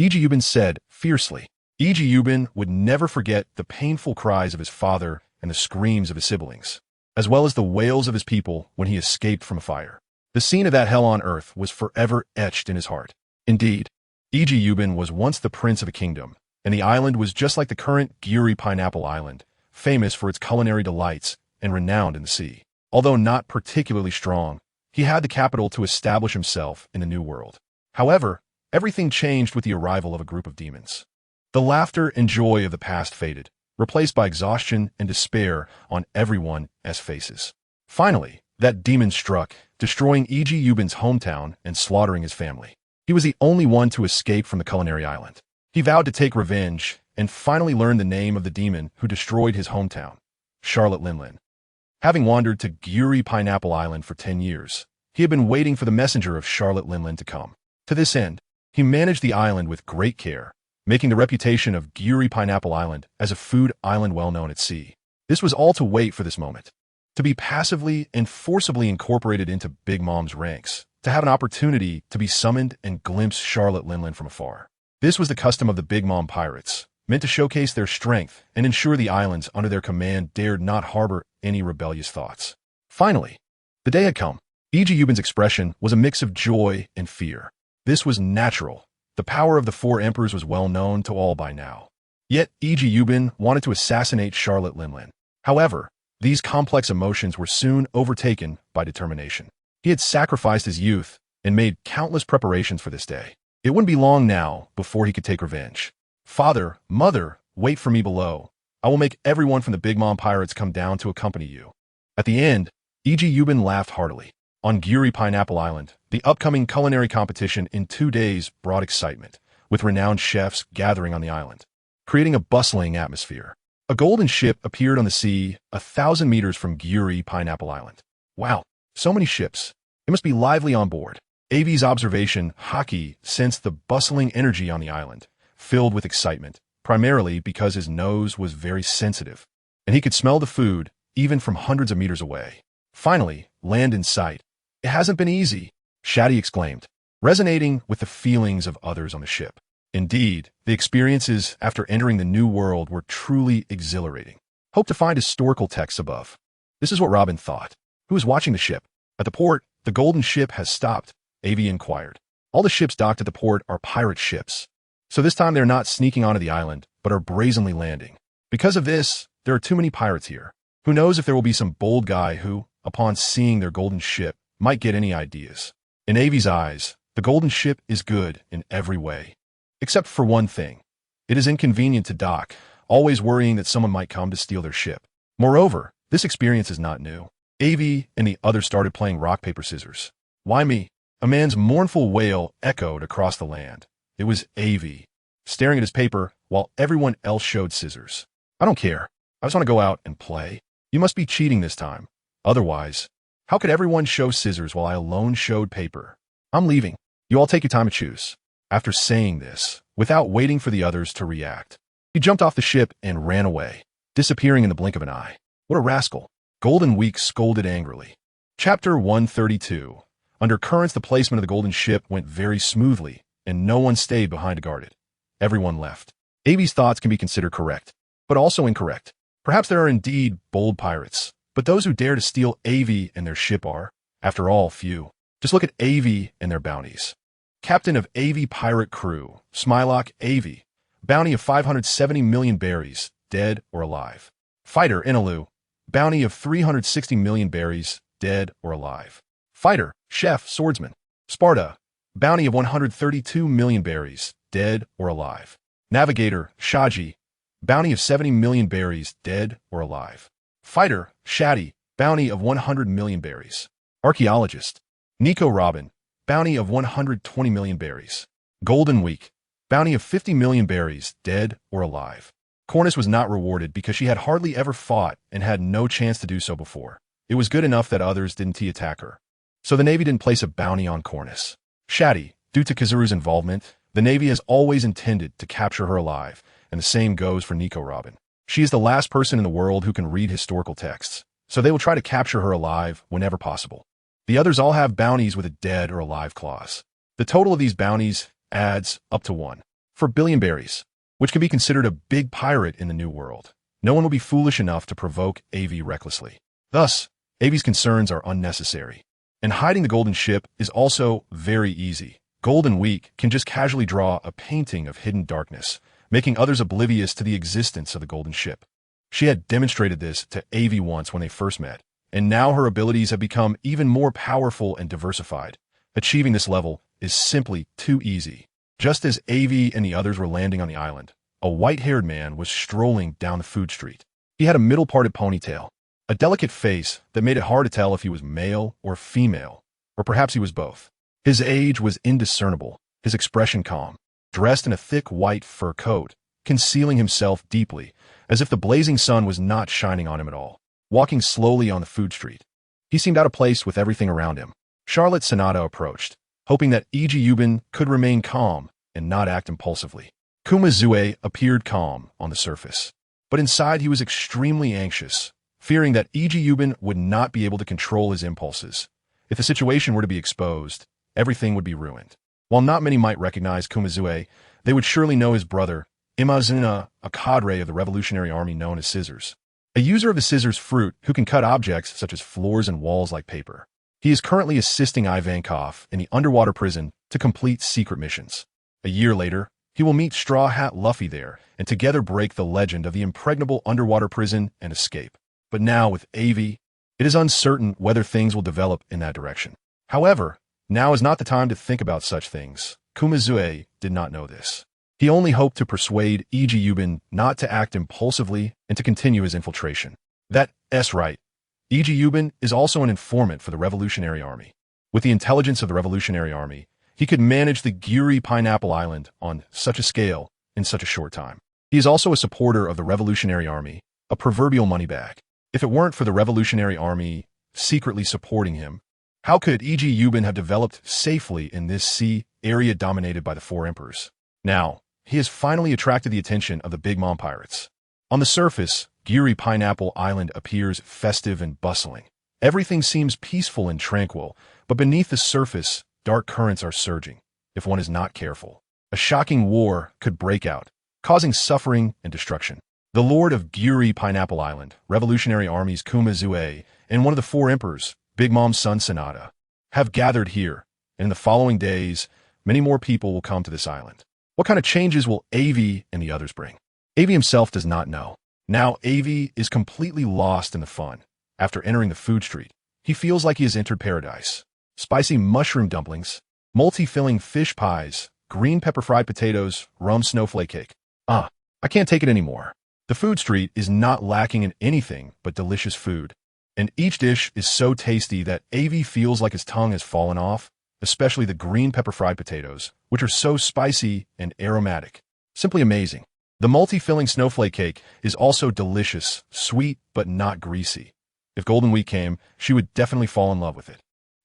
Aivi said fiercely. Aivi would never forget the painful cries of his father and the screams of his siblings, as well as the wails of his people when he escaped from a fire. The scene of that hell on earth was forever etched in his heart. Indeed, E.G. Yubin was once the prince of a kingdom, and the island was just like the current Gyuri Pineapple Island, famous for its culinary delights and renowned in the sea. Although not particularly strong, he had the capital to establish himself in the new world. However, everything changed with the arrival of a group of demons. The laughter and joy of the past faded, replaced by exhaustion and despair on everyone's faces. Finally, that demon struck, destroying E.G. Yubin's hometown and slaughtering his family. He was the only one to escape from the culinary island. He vowed to take revenge and finally learned the name of the demon who destroyed his hometown, Charlotte Linlin. Having wandered to Gyuri Pineapple Island for 10 years, he had been waiting for the messenger of Charlotte Linlin to come. To this end, he managed the island with great care, making the reputation of Gyuri Pineapple Island as a food island well known at sea. This was all to wait for this moment. To be passively and forcibly incorporated into Big Mom's ranks, to have an opportunity to be summoned and glimpse Charlotte Linlin from afar. This was the custom of the Big Mom pirates, meant to showcase their strength and ensure the islands under their command dared not harbor any rebellious thoughts. Finally, the day had come. E.G. Yubin's expression was a mix of joy and fear. This was natural. The power of the four emperors was well known to all by now. Yet E.G. Yubin wanted to assassinate Charlotte Linlin. However, these complex emotions were soon overtaken by determination. He had sacrificed his youth and made countless preparations for this day. It wouldn't be long now before he could take revenge. Father, mother, wait for me below. I will make everyone from the Big Mom Pirates come down to accompany you. At the end, E.G. Yubin laughed heartily. On Gyuri Pineapple Island, the upcoming culinary competition in 2 days brought excitement, with renowned chefs gathering on the island, creating a bustling atmosphere. A golden ship appeared on the sea 1,000 meters from Gyuri Pineapple Island. Wow, so many ships. It must be lively on board. Aivi's observation, Haki, sensed the bustling energy on the island, filled with excitement, primarily because his nose was very sensitive, and he could smell the food even from hundreds of meters away. Finally, land in sight. It hasn't been easy, Shati exclaimed, resonating with the feelings of others on the ship. Indeed, the experiences after entering the new world were truly exhilarating. Hope to find historical texts above. This is what Robin thought, who was watching the ship. At the port, the golden ship has stopped, Aivi inquired. All the ships docked at the port are pirate ships. So this time they're not sneaking onto the island, but are brazenly landing. Because of this, there are too many pirates here. Who knows if there will be some bold guy who, upon seeing their golden ship, might get any ideas. In Aivi's eyes, the golden ship is good in every way. Except for one thing. It is inconvenient to dock, always worrying that someone might come to steal their ship. Moreover, this experience is not new. Aivi and the others started playing rock, paper, scissors. Why me? A man's mournful wail echoed across the land. It was Aivi, staring at his paper while everyone else showed scissors. I don't care. I just want to go out and play. You must be cheating this time. Otherwise, how could everyone show scissors while I alone showed paper? I'm leaving. You all take your time to choose. After saying this, without waiting for the others to react, he jumped off the ship and ran away, disappearing in the blink of an eye. What a rascal. Golden Week scolded angrily. Chapter 132. Under currents, the placement of the golden ship went very smoothly, and no one stayed behind to guard it. Everyone left. Aivi's thoughts can be considered correct, but also incorrect. Perhaps there are indeed bold pirates, but those who dare to steal Aivi and their ship are, after all, few. Just look at Aivi and their bounties. Captain of Aivi Pirate Crew, Smilock Aivi. Bounty of 570 million berries, dead or alive. Fighter Inalu. Bounty of 360 million berries, dead or alive. Fighter, Chef, Swordsman. Sparta. Bounty of 132 million berries, dead or alive. Navigator, Shaji. Bounty of 70 million berries, dead or alive. Fighter, Shati. Bounty of 100 million berries. Archaeologist, Nico Robin. Bounty of 120 million berries. Golden Week. Bounty of 50 million berries, dead or alive. Cornus was not rewarded because she had hardly ever fought and had no chance to do so before. It was good enough that others didn't attack her. So the Navy didn't place a bounty on Cornus. Shati. Due to Kazuru's involvement, the Navy has always intended to capture her alive, and the same goes for Nico Robin. She is the last person in the world who can read historical texts, so they will try to capture her alive whenever possible. The others all have bounties with a dead or alive clause. The total of these bounties adds up to 1. For billion berries, which can be considered a big pirate in the New World. No one will be foolish enough to provoke Aivi recklessly. Thus, Aivi's concerns are unnecessary. And hiding the golden ship is also very easy. Golden Week can just casually draw a painting of hidden darkness, making others oblivious to the existence of the Golden Ship. She had demonstrated this to Aivi once when they first met, and now her abilities have become even more powerful and diversified. Achieving this level is simply too easy. Just as Aivi and the others were landing on the island, a white-haired man was strolling down the food street. He had a middle-parted ponytail, a delicate face that made it hard to tell if he was male or female, or perhaps he was both. His age was indiscernible, his expression calm, dressed in a thick white fur coat, concealing himself deeply, as if the blazing sun was not shining on him at all. Walking slowly on the food street, he seemed out of place with everything around him. Charlotte Sanada approached, hoping that Iji Yubin could remain calm and not act impulsively. Kumazue appeared calm on the surface, but inside he was extremely anxious, fearing that Iji Yubin would not be able to control his impulses. If the situation were to be exposed, everything would be ruined. While not many might recognize Kumazue, they would surely know his brother, Imazuna, a cadre of the Revolutionary Army known as Scissors. A user of the scissors fruit who can cut objects such as floors and walls like paper. He is currently assisting Ivankov in the underwater prison to complete secret missions. A year later, he will meet Straw Hat Luffy there and together break the legend of the impregnable underwater prison and escape. But now with Aivi, it is uncertain whether things will develop in that direction. However, now is not the time to think about such things. Kumazue did not know this. He only hoped to persuade Iji Yubin not to act impulsively and to continue his infiltration. That's right. Iji Yubin is also an informant for the Revolutionary Army. With the intelligence of the Revolutionary Army, he could manage the Guri Pineapple Island on such a scale in such a short time. He is also a supporter of the Revolutionary Army, a proverbial money bag. If it weren't for the Revolutionary Army secretly supporting him, how could Iji Yubin have developed safely in this sea area dominated by the four emperors? Now, he has finally attracted the attention of the Big Mom pirates. On the surface, Guri Pineapple Island appears festive and bustling. Everything seems peaceful and tranquil, but beneath the surface, dark currents are surging. If one is not careful, a shocking war could break out, causing suffering and destruction. The Lord of Guri Pineapple Island, Revolutionary Army's Kumazue, and one of the four emperors, Big Mom's son Sanada, have gathered here, and in the following days, many more people will come to this island. What kind of changes will Aivi and the others bring? Aivi himself does not know. Now Aivi is completely lost in the fun. After entering the food street, he feels like he has entered paradise. Spicy mushroom dumplings, multi-filling fish pies, green pepper fried potatoes, rum snowflake cake. I can't take it anymore. The food street is not lacking in anything but delicious food, and each dish is so tasty that Aivi feels like his tongue has fallen off, especially the green pepper fried potatoes, which are so spicy and aromatic. Simply amazing. The multi-filling snowflake cake is also delicious, sweet but not greasy. If Golden Week came, she would definitely fall in love with it.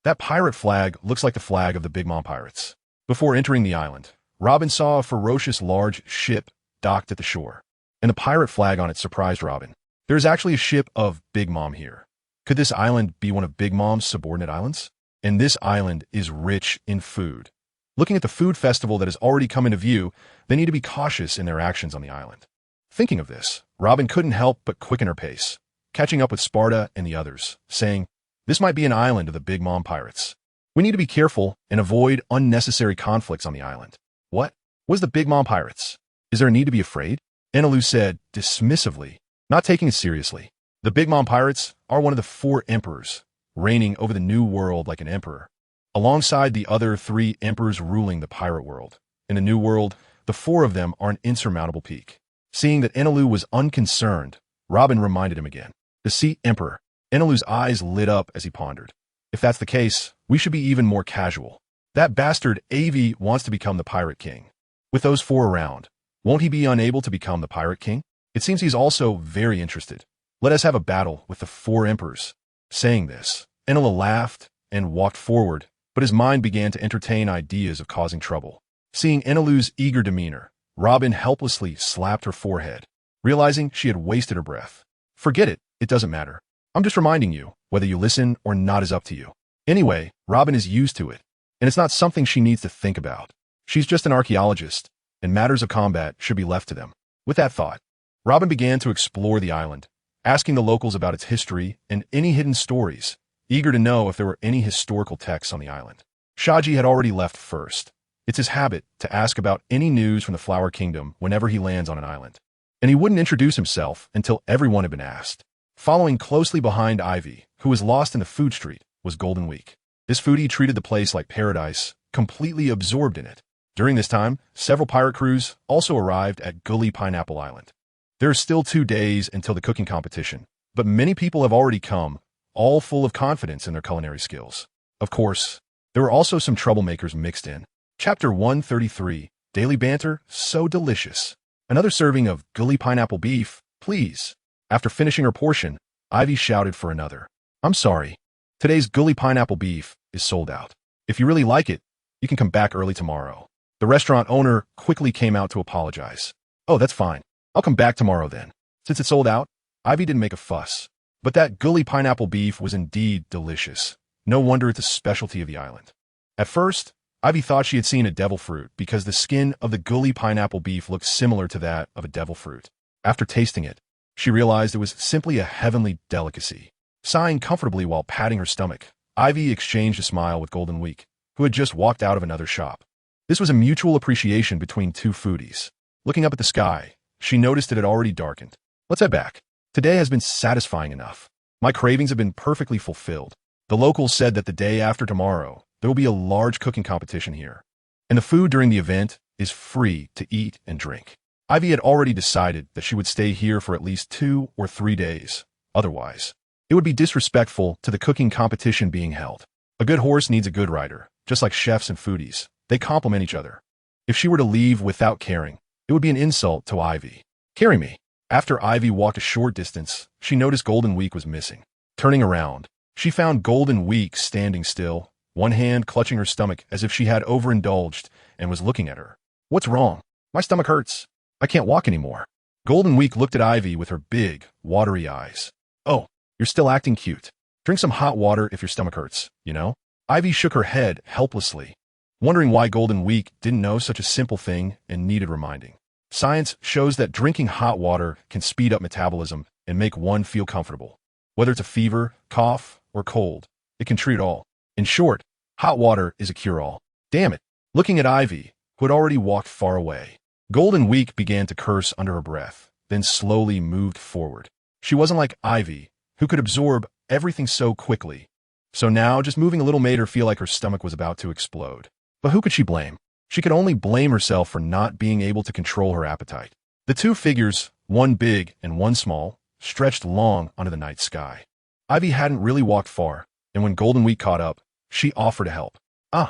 That pirate flag looks like the flag of the Big Mom Pirates. Before entering the island, Robin saw a ferocious large ship docked at the shore, and the pirate flag on it surprised Robin. There is actually a ship of Big Mom here. Could this island be one of Big Mom's subordinate islands? And this island is rich in food. Looking at the food festival that has already come into view, they need to be cautious in their actions on the island. Thinking of this, Robin couldn't help but quicken her pace, catching up with Sparta and the others, saying, "This might be an island of the Big Mom Pirates. We need to be careful and avoid unnecessary conflicts on the island." "What? What's the Big Mom Pirates? Is there a need to be afraid?" Enelu said, dismissively, not taking it seriously. The Big Mom Pirates are one of the four emperors, reigning over the new world like an emperor, alongside the other three emperors ruling the pirate world. In the new world, the four of them are an insurmountable peak. Seeing that Enelu was unconcerned, Robin reminded him again. The Sea Emperor. Enelu's eyes lit up as he pondered. If that's the case, we should be even more casual. That bastard Aivi wants to become the Pirate King. With those four around, won't he be unable to become the Pirate King? It seems he's also very interested. Let us have a battle with the four emperors. Saying this, Enelu laughed and walked forward, but his mind began to entertain ideas of causing trouble. Seeing Enelu's eager demeanor, Robin helplessly slapped her forehead, realizing she had wasted her breath. "Forget it, it doesn't matter. I'm just reminding you, whether you listen or not is up to you." Anyway, Robin is used to it, and it's not something she needs to think about. She's just an archaeologist, and matters of combat should be left to them. With that thought, Robin began to explore the island, asking the locals about its history and any hidden stories, eager to know if there were any historical texts on the island. Shati had already left first, It's his habit to ask about any news from the Flower Kingdom whenever he lands on an island. And he wouldn't introduce himself until everyone had been asked. Following closely behind Aivi, who was lost in the food street, was Golden Week. This foodie treated the place like paradise, completely absorbed in it. During this time, several pirate crews also arrived at Gully Pineapple Island. There are still 2 days until the cooking competition, but many people have already come, all full of confidence in their culinary skills. Of course, there were also some troublemakers mixed in. Chapter 133, Daily Banter, so delicious. Another serving of Gully Pineapple beef, please. After finishing her portion, Aivi shouted for another. I'm sorry. Today's Gully Pineapple beef is sold out. If you really like it, you can come back early tomorrow. The restaurant owner quickly came out to apologize. Oh, that's fine. I'll come back tomorrow then. Since it's sold out, Aivi didn't make a fuss. But that Gully Pineapple beef was indeed delicious. No wonder it's a specialty of the island. At first, Aivi thought she had seen a devil fruit because the skin of the Gully Pineapple beef looked similar to that of a devil fruit. After tasting it, she realized it was simply a heavenly delicacy. Sighing comfortably while patting her stomach, Aivi exchanged a smile with Golden Week, who had just walked out of another shop. This was a mutual appreciation between 2 foodies. Looking up at the sky, she noticed it had already darkened. Let's head back. Today has been satisfying enough. My cravings have been perfectly fulfilled. The locals said that the day after tomorrow, there will be a large cooking competition here. And the food during the event is free to eat and drink. Aivi had already decided that she would stay here for at least 2 or 3 days. Otherwise, it would be disrespectful to the cooking competition being held. A good horse needs a good rider, just like chefs and foodies. They complement each other. If she were to leave without caring, it would be an insult to Aivi. Carry me. After Aivi walked a short distance, she noticed Golden Week was missing. Turning around, she found Golden Week standing still, one hand clutching her stomach as if she had overindulged and was looking at her. What's wrong? My stomach hurts. I can't walk anymore. Golden Week looked at Aivi with her big, watery eyes. Oh, you're still acting cute. Drink some hot water if your stomach hurts, you know? Aivi shook her head helplessly, wondering why Golden Week didn't know such a simple thing and needed reminding. Science shows that drinking hot water can speed up metabolism and make one feel comfortable. Whether it's a fever, cough, or cold, it can treat it all. In short, hot water is a cure-all. Damn it. Looking at Aivi, who had already walked far away, Golden Week began to curse under her breath, then slowly moved forward. She wasn't like Aivi, who could absorb everything so quickly. So now, just moving a little made her feel like her stomach was about to explode. But who could she blame? She could only blame herself for not being able to control her appetite. The 2 figures, one big and one small, stretched long onto the night sky. Aivi hadn't really walked far, and when Golden Week caught up, she offered to help. Ah,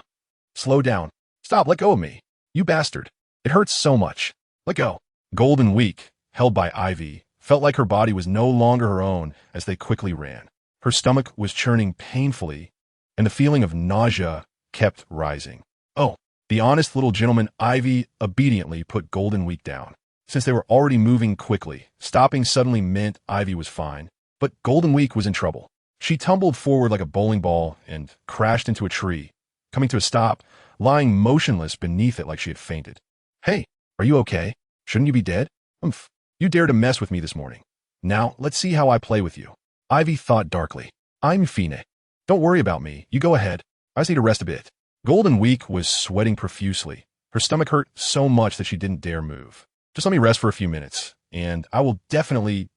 slow down. Stop, let go of me. You bastard. It hurts so much. Let go. Golden Week, held by Aivi, felt like her body was no longer her own as they quickly ran. Her stomach was churning painfully, and the feeling of nausea kept rising. Oh, the honest little gentleman Aivi obediently put Golden Week down. Since they were already moving quickly, stopping suddenly meant Aivi was fine, but Golden Week was in trouble. She tumbled forward like a bowling ball and crashed into a tree, coming to a stop, lying motionless beneath it like she had fainted. Hey, are you okay? Shouldn't you be dead? Umph. You dared to mess with me this morning. Now, let's see how I play with you. Aivi thought darkly. I'm Fine. Don't worry about me. You go ahead. I just need to rest a bit. Golden Week was sweating profusely. Her stomach hurt so much that she didn't dare move. Just let me rest for a few minutes, and I will definitely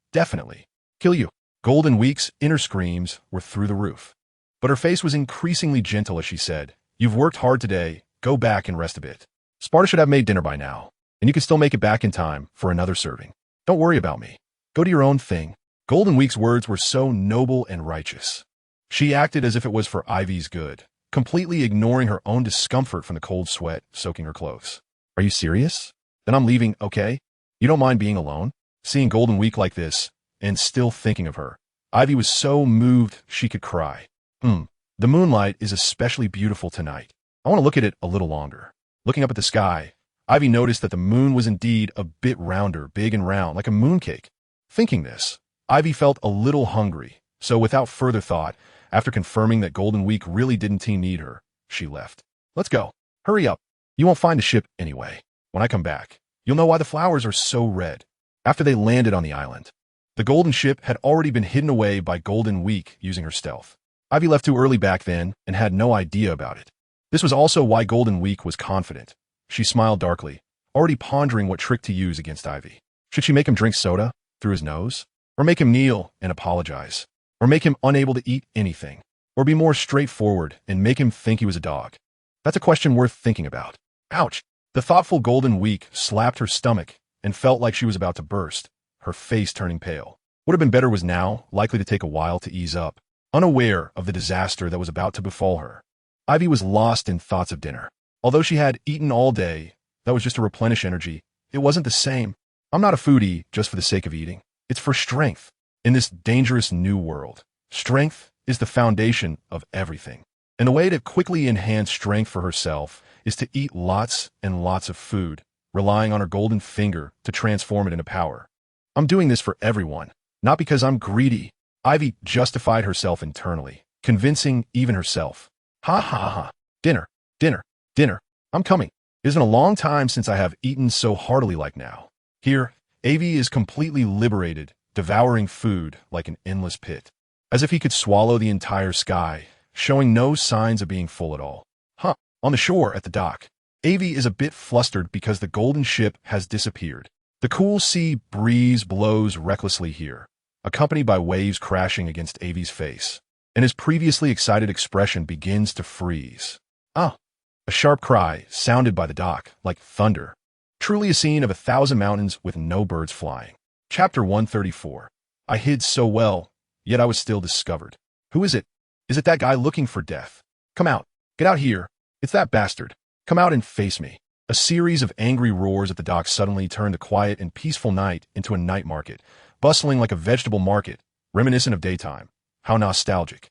kill you. Golden Week's inner screams were through the roof. But her face was increasingly gentle as she said, You've worked hard today. Go back and rest a bit. Sparta should have made dinner by now, and you can still make it back in time for another serving. Don't worry about me. Go do your own thing. Golden Week's words were so noble and righteous. She acted as if it was for Aivi's good, completely ignoring her own discomfort from the cold sweat soaking her clothes. Are you serious? Then I'm leaving, okay? You don't mind being alone? Seeing Golden Week like this, and still thinking of her, Aivi was so moved she could cry. The moonlight is especially beautiful tonight. I want to look at it a little longer. Looking up at the sky, Aivi noticed that the moon was indeed a bit rounder, big and round, like a mooncake. Thinking this, Aivi felt a little hungry, so without further thought, after confirming that Golden Week really didn't need her, she left. Let's go. Hurry up. You won't find the ship anyway. When I come back, you'll know why the flowers are so red. After they landed on the island, the golden ship had already been hidden away by Golden Week using her stealth. Aivi left too early back then and had no idea about it. This was also why Golden Week was confident. She smiled darkly, already pondering what trick to use against Aivi. Should she make him drink soda through his nose? Or make him kneel and apologize? Or make him unable to eat anything? Or be more straightforward and make him think he was a dog? That's a question worth thinking about. Ouch! The thoughtful Golden Week slapped her stomach and felt like she was about to burst, her face turning pale. What had been better was now likely to take a while to ease up, unaware of the disaster that was about to befall her. Aivi was lost in thoughts of dinner. Although she had eaten all day, that was just to replenish energy. It wasn't the same. I'm not a foodie just for the sake of eating. It's for strength. In this dangerous new world, strength is the foundation of everything. And the way to quickly enhance strength for herself is to eat lots and lots of food, relying on her golden finger to transform it into power. I'm doing this for everyone, not because I'm greedy. Aivi justified herself internally, convincing even herself. Ha ha ha. Dinner, dinner, dinner. I'm coming. It isn't a long time since I have eaten so heartily like now. Here, Aivi is completely liberated, devouring food like an endless pit, as if he could swallow the entire sky, showing no signs of being full at all. On the shore at the dock, Aivi is a bit flustered because the golden ship has disappeared. The cool sea breeze blows recklessly here, accompanied by waves crashing against Aivi's face, and his previously excited expression begins to freeze. A sharp cry sounded by the dock, like thunder. Truly a scene of 1,000 mountains with no birds flying. Chapter 134. I hid so well, yet I was still discovered. Who is it? Is it that guy looking for death? Come out. Get out here. It's that bastard. Come out and face me. A series of angry roars at the dock suddenly turned the quiet and peaceful night into a night market, bustling like a vegetable market, reminiscent of daytime. How nostalgic.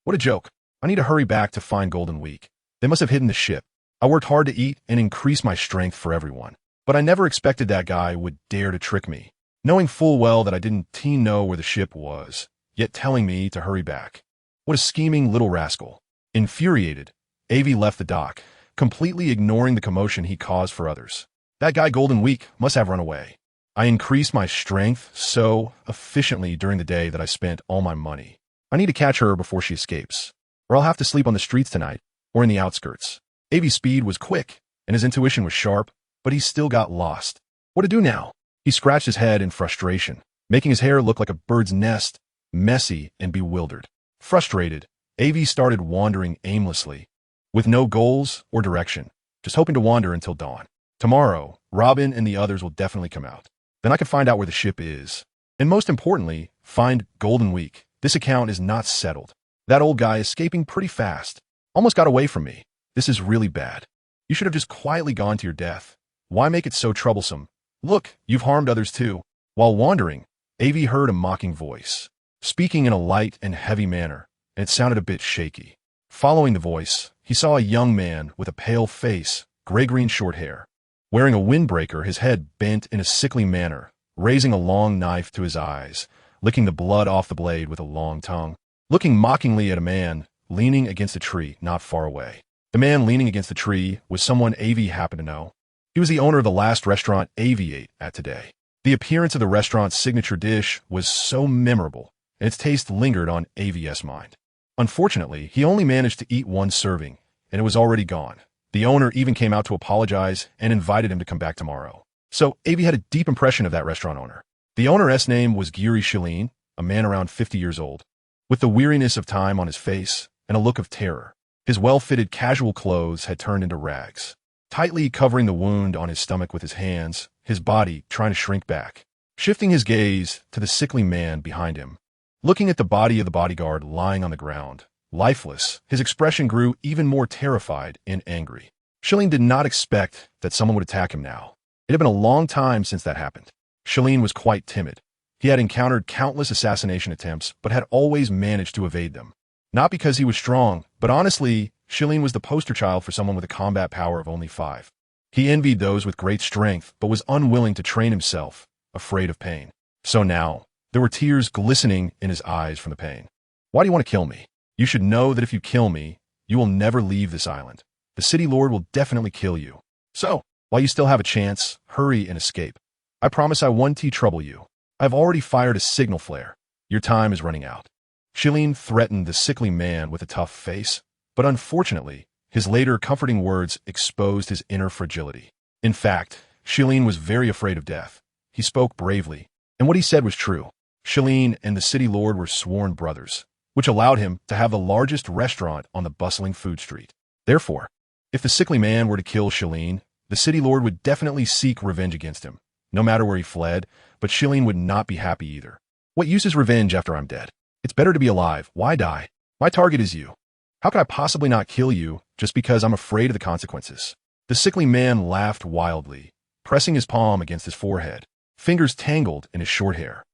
What a joke. I need to hurry back to find Golden Week. They must have hidden the ship. I worked hard to eat and increase my strength for everyone. But I never expected that guy would dare to trick me, knowing full well that I didn't know where the ship was, yet telling me to hurry back. What a scheming little rascal. Infuriated, Aivi left the dock, completely ignoring the commotion he caused for others. That guy Golden Week must have run away. I increased my strength so efficiently during the day that I spent all my money. I need to catch her before she escapes, or I'll have to sleep on the streets tonight, or in the outskirts. Aivi's speed was quick, and his intuition was sharp, but he still got lost. What to do now? He scratched his head in frustration, making his hair look like a bird's nest, messy and bewildered. Frustrated, Aivi started wandering aimlessly, with no goals or direction, just hoping to wander until dawn. Tomorrow, Robin and the others will definitely come out. Then I can find out where the ship is. And most importantly, find Golden Week. This account is not settled. That old guy escaping pretty fast. Almost got away from me. This is really bad. You should have just quietly gone to your death. Why make it so troublesome? Look, you've harmed others too. While wandering, Aivi heard a mocking voice, speaking in a light and heavy manner, and it sounded a bit shaky. Following the voice, he saw a young man with a pale face, gray-green short hair. Wearing a windbreaker, his head bent in a sickly manner, raising a long knife to his eyes, licking the blood off the blade with a long tongue, looking mockingly at a man leaning against a tree not far away. The man leaning against the tree was someone Aivi happened to know. He was the owner of the last restaurant Aivi ate at today. The appearance of the restaurant's signature dish was so memorable, and its taste lingered on Aivi's mind. Unfortunately, he only managed to eat one serving, and it was already gone. The owner even came out to apologize and invited him to come back tomorrow. So Aivi had a deep impression of that restaurant owner. The owner's name was Giri Shalin, a man around 50 years old, with the weariness of time on his face and a look of terror. His well-fitted casual clothes had turned into rags, tightly covering the wound on his stomach with his hands, his body trying to shrink back. Shifting his gaze to the sickly man behind him, looking at the body of the bodyguard lying on the ground, lifeless, his expression grew even more terrified and angry. Shalin did not expect that someone would attack him now. It had been a long time since that happened. Shalin was quite timid. He had encountered countless assassination attempts, but had always managed to evade them. Not because he was strong, but honestly, Shalin was the poster child for someone with a combat power of only 5. He envied those with great strength, but was unwilling to train himself, afraid of pain. So now, there were tears glistening in his eyes from the pain. Why do you want to kill me? You should know that if you kill me, you will never leave this island. The city lord will definitely kill you. So, while you still have a chance, hurry and escape. I promise I won't trouble you. I've already fired a signal flare. Your time is running out. Shalin threatened the sickly man with a tough face, but unfortunately, His later comforting words exposed his inner fragility. In fact, Shilin was very afraid of death. He spoke bravely, and what he said was true. Shilin and the city lord were sworn brothers, which allowed him to have the largest restaurant on the bustling food street. Therefore, if the sickly man were to kill Shilin, the city lord would definitely seek revenge against him, no matter where he fled, but Shilin would not be happy either. What use is revenge after I'm dead? It's better to be alive. Why die? My target is you. How could I possibly not kill you just because I'm afraid of the consequences? The sickly man laughed wildly, pressing his palm against his forehead, fingers tangled in his short hair.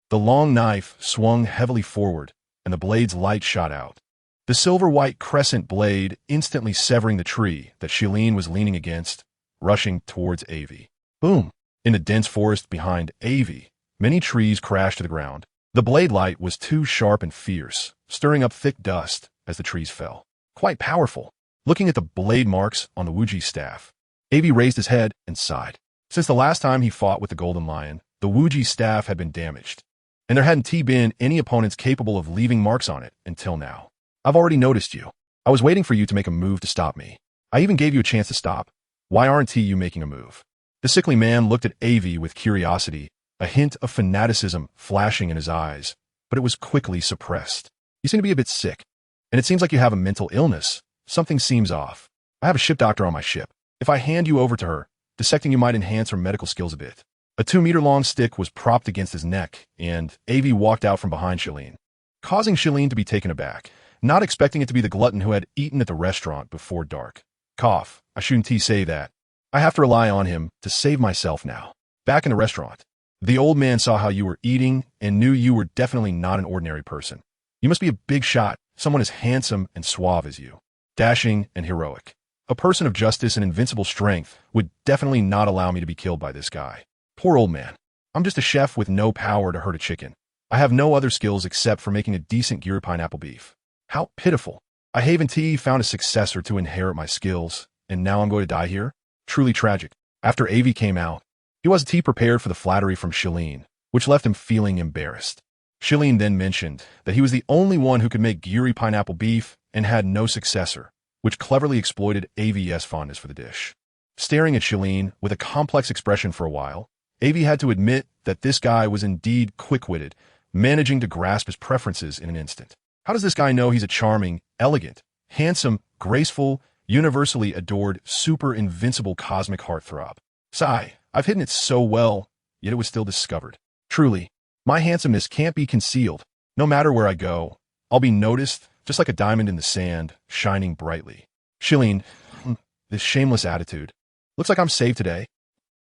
The long knife swung heavily forward, and the blade's light shot out. The silver-white crescent blade instantly severing the tree that Shilin was leaning against, rushing towards Aivi. Boom! In the dense forest behind Aivi, many trees crashed to the ground. The blade light was too sharp and fierce, stirring up thick dust as the trees fell. Quite powerful. Looking at the blade marks on the Wuji's staff, Aivi raised his head and sighed. Since the last time he fought with the Golden Lion, the Wuji staff had been damaged, and there hadn't been any opponents capable of leaving marks on it until now. I've already noticed you. I was waiting for you to make a move to stop me. I even gave you a chance to stop. Why aren't you making a move? The sickly man looked at Aivi with curiosity, a hint of fanaticism flashing in his eyes, but it was quickly suppressed. You seem to be a bit sick, and it seems like you have a mental illness. Something seems off. I have a ship doctor on my ship. If I hand you over to her, dissecting you might enhance her medical skills a bit. A 2-meter-long stick was propped against his neck, and Aivi walked out from behind Shilin, causing Shilin to be taken aback, not expecting it to be the glutton who had eaten at the restaurant before dark. Cough, I shouldn't say that. I have to rely on him to save myself now. Back in the restaurant, the old man saw how you were eating and knew you were definitely not an ordinary person. You must be a big shot, someone as handsome and suave as you. Dashing and heroic. A person of justice and invincible strength would definitely not allow me to be killed by this guy. Poor old man. I'm just a chef with no power to hurt a chicken. I have no other skills except for making a decent gyri pineapple beef. How pitiful. I haven't found a successor to inherit my skills, and now I'm going to die here? Truly tragic. After Aivi came out, he wasn't prepared for the flattery from Shilin, which left him feeling embarrassed. Shilin then mentioned that he was the only one who could make gyri pineapple beef and had no successor, which cleverly exploited Aivi's fondness for the dish. Staring at Shilin with a complex expression for a while, Aivi had to admit that this guy was indeed quick-witted, managing to grasp his preferences in an instant. How does this guy know he's a charming, elegant, handsome, graceful, universally adored, super invincible cosmic heartthrob? Sigh, I've hidden it so well, yet it was still discovered. Truly, my handsomeness can't be concealed. No matter where I go, I'll be noticed, just like a diamond in the sand, shining brightly. Shilin, this shameless attitude. Looks like I'm saved today.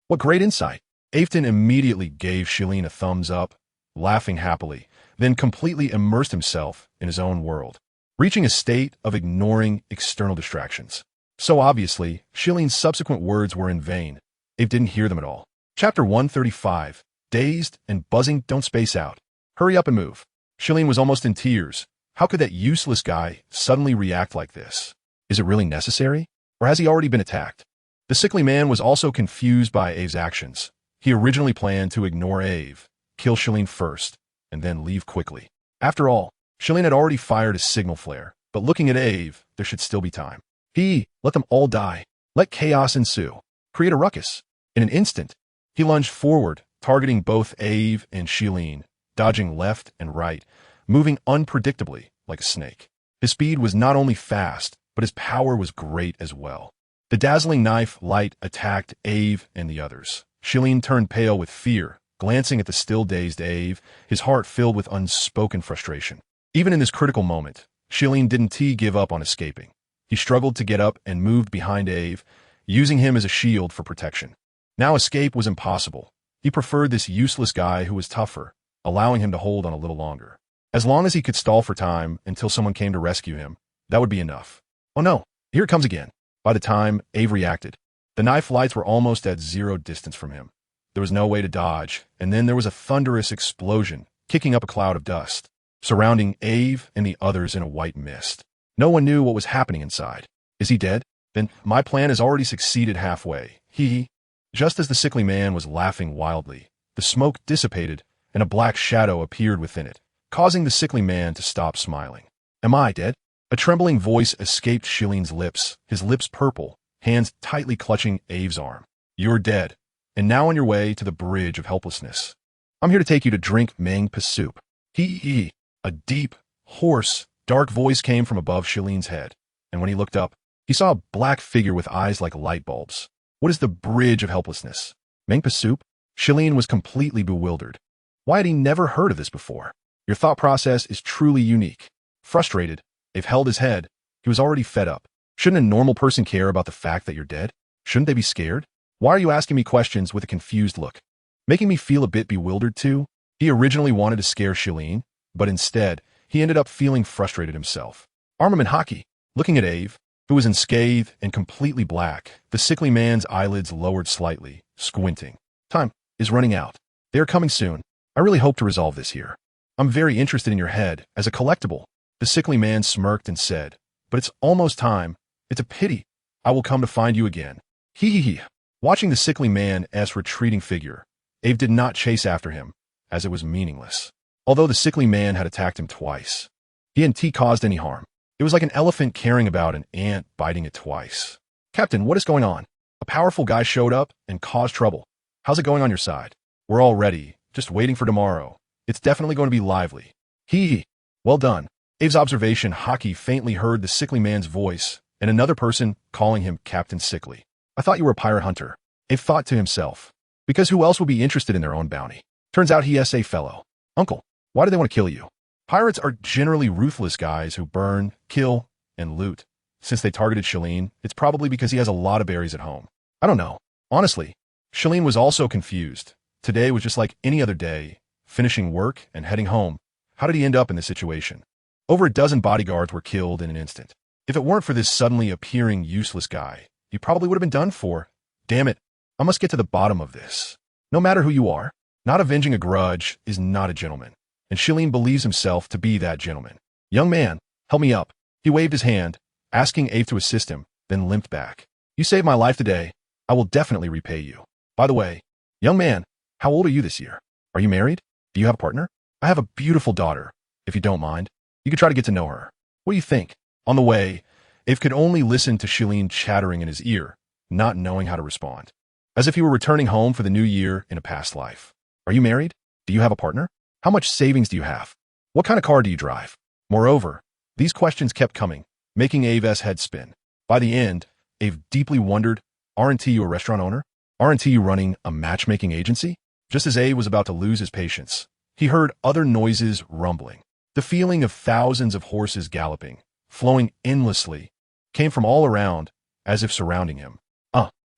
What great insight. Afton immediately gave Shilin a thumbs up, laughing happily, then completely immersed himself in his own world, reaching a state of ignoring external distractions. So obviously, Shilin's subsequent words were in vain. Ave didn't hear them at all. Chapter 135. Dazed and buzzing, don't space out. Hurry up and move. Shilin was almost in tears. How could that useless guy suddenly react like this? Is it really necessary? Or has he already been attacked? The sickly man was also confused by Ave's actions. He originally planned to ignore Ave, kill Shilin first, and then leave quickly. After all, Shilin had already fired a signal flare, but looking at Ave, there should still be time. Let them all die. Let chaos ensue. Create a ruckus. In an instant, he lunged forward, targeting both Ave and Shilin, dodging left and right, moving unpredictably like a snake. His speed was not only fast, but his power was great as well. The dazzling knife light attacked Ave and the others. Shilin turned pale with fear, glancing at the still dazed Ave, his heart filled with unspoken frustration. Even in this critical moment, Shilin didn't give up on escaping. He struggled to get up and moved behind Ave, using him as a shield for protection. Now escape was impossible. He preferred this useless guy who was tougher, allowing him to hold on a little longer. As long as he could stall for time until someone came to rescue him, that would be enough. Oh no, here it comes again. By the time Ave reacted, the knife lights were almost at zero distance from him. There was no way to dodge, and then there was a thunderous explosion, kicking up a cloud of dust, surrounding Ave and the others in a white mist. No one knew what was happening inside. Is he dead? Then my plan has already succeeded halfway. Just as the sickly man was laughing wildly, the smoke dissipated and a black shadow appeared within it, causing the sickly man to stop smiling. Am I dead? A trembling voice escaped Shileen's lips, his lips purple, hands tightly clutching Aivi's arm. You're dead, and now on your way to the bridge of helplessness. I'm here to take you to drink Mangpa soup. Hee. A deep, hoarse, dark voice came from above Shileen's head, and when he looked up, he saw a black figure with eyes like light bulbs. What is the bridge of helplessness? Mangpa soup? Shileen was completely bewildered. Why had he never heard of this before? Your thought process is truly unique. Frustrated, Aivi held his head. He was already fed up. Shouldn't a normal person care about the fact that you're dead? Shouldn't they be scared? Why are you asking me questions with a confused look? Making me feel a bit bewildered too? He originally wanted to scare Shileen, but instead, he ended up feeling frustrated himself. Armament hockey. Looking at Aivi, who was unscathed and completely black, the sickly man's eyelids lowered slightly, squinting. Time is running out. They are coming soon. I really hope to resolve this here. I'm very interested in your head as a collectible. The sickly man smirked and said, but it's almost time. It's a pity. I will come to find you again. Hee. Watching the sickly man's retreating figure, Aivi did not chase after him, as it was meaningless. Although the sickly man had attacked him twice, he hadn't caused any harm. It was like an elephant caring about an ant biting it twice. Captain, what is going on? A powerful guy showed up and caused trouble. How's it going on your side? We're all ready, just waiting for tomorrow. It's definitely going to be lively. Hee. Well done. Aivi's observation hockey faintly heard the sickly man's voice and another person calling him Captain Sickly. I thought you were a pirate hunter. Aivi thought to himself. Because who else would be interested in their own bounty? Turns out he is a fellow. Uncle, why do they want to kill you? Pirates are generally ruthless guys who burn, kill, and loot. Since they targeted Shileen, it's probably because he has a lot of berries at home. I don't know. Honestly, Shileen was also confused. Today was just like any other day, finishing work and heading home. How did he end up in this situation? Over a dozen bodyguards were killed in an instant. If it weren't for this suddenly appearing useless guy, he probably would have been done for. Damn it, I must get to the bottom of this. No matter who you are, not avenging a grudge is not a gentleman, and Shileen believes himself to be that gentleman. Young man, help me up. He waved his hand, asking Aivi to assist him, then limped back. You saved my life today. I will definitely repay you. By the way, young man, how old are you this year? Are you married? Do you have a partner? I have a beautiful daughter. If you don't mind, you could try to get to know her. What do you think? On the way, Aivi could only listen to Shileen chattering in his ear, not knowing how to respond. As if he were returning home for the new year in a past life. Are you married? Do you have a partner? How much savings do you have? What kind of car do you drive? Moreover, these questions kept coming, making Aivi's head spin. By the end, Aivi deeply wondered, aren't you a restaurant owner? Aren't you running a matchmaking agency? Just as Aivi was about to lose his patience, he heard other noises rumbling. The feeling of thousands of horses galloping, flowing endlessly, came from all around, as if surrounding him.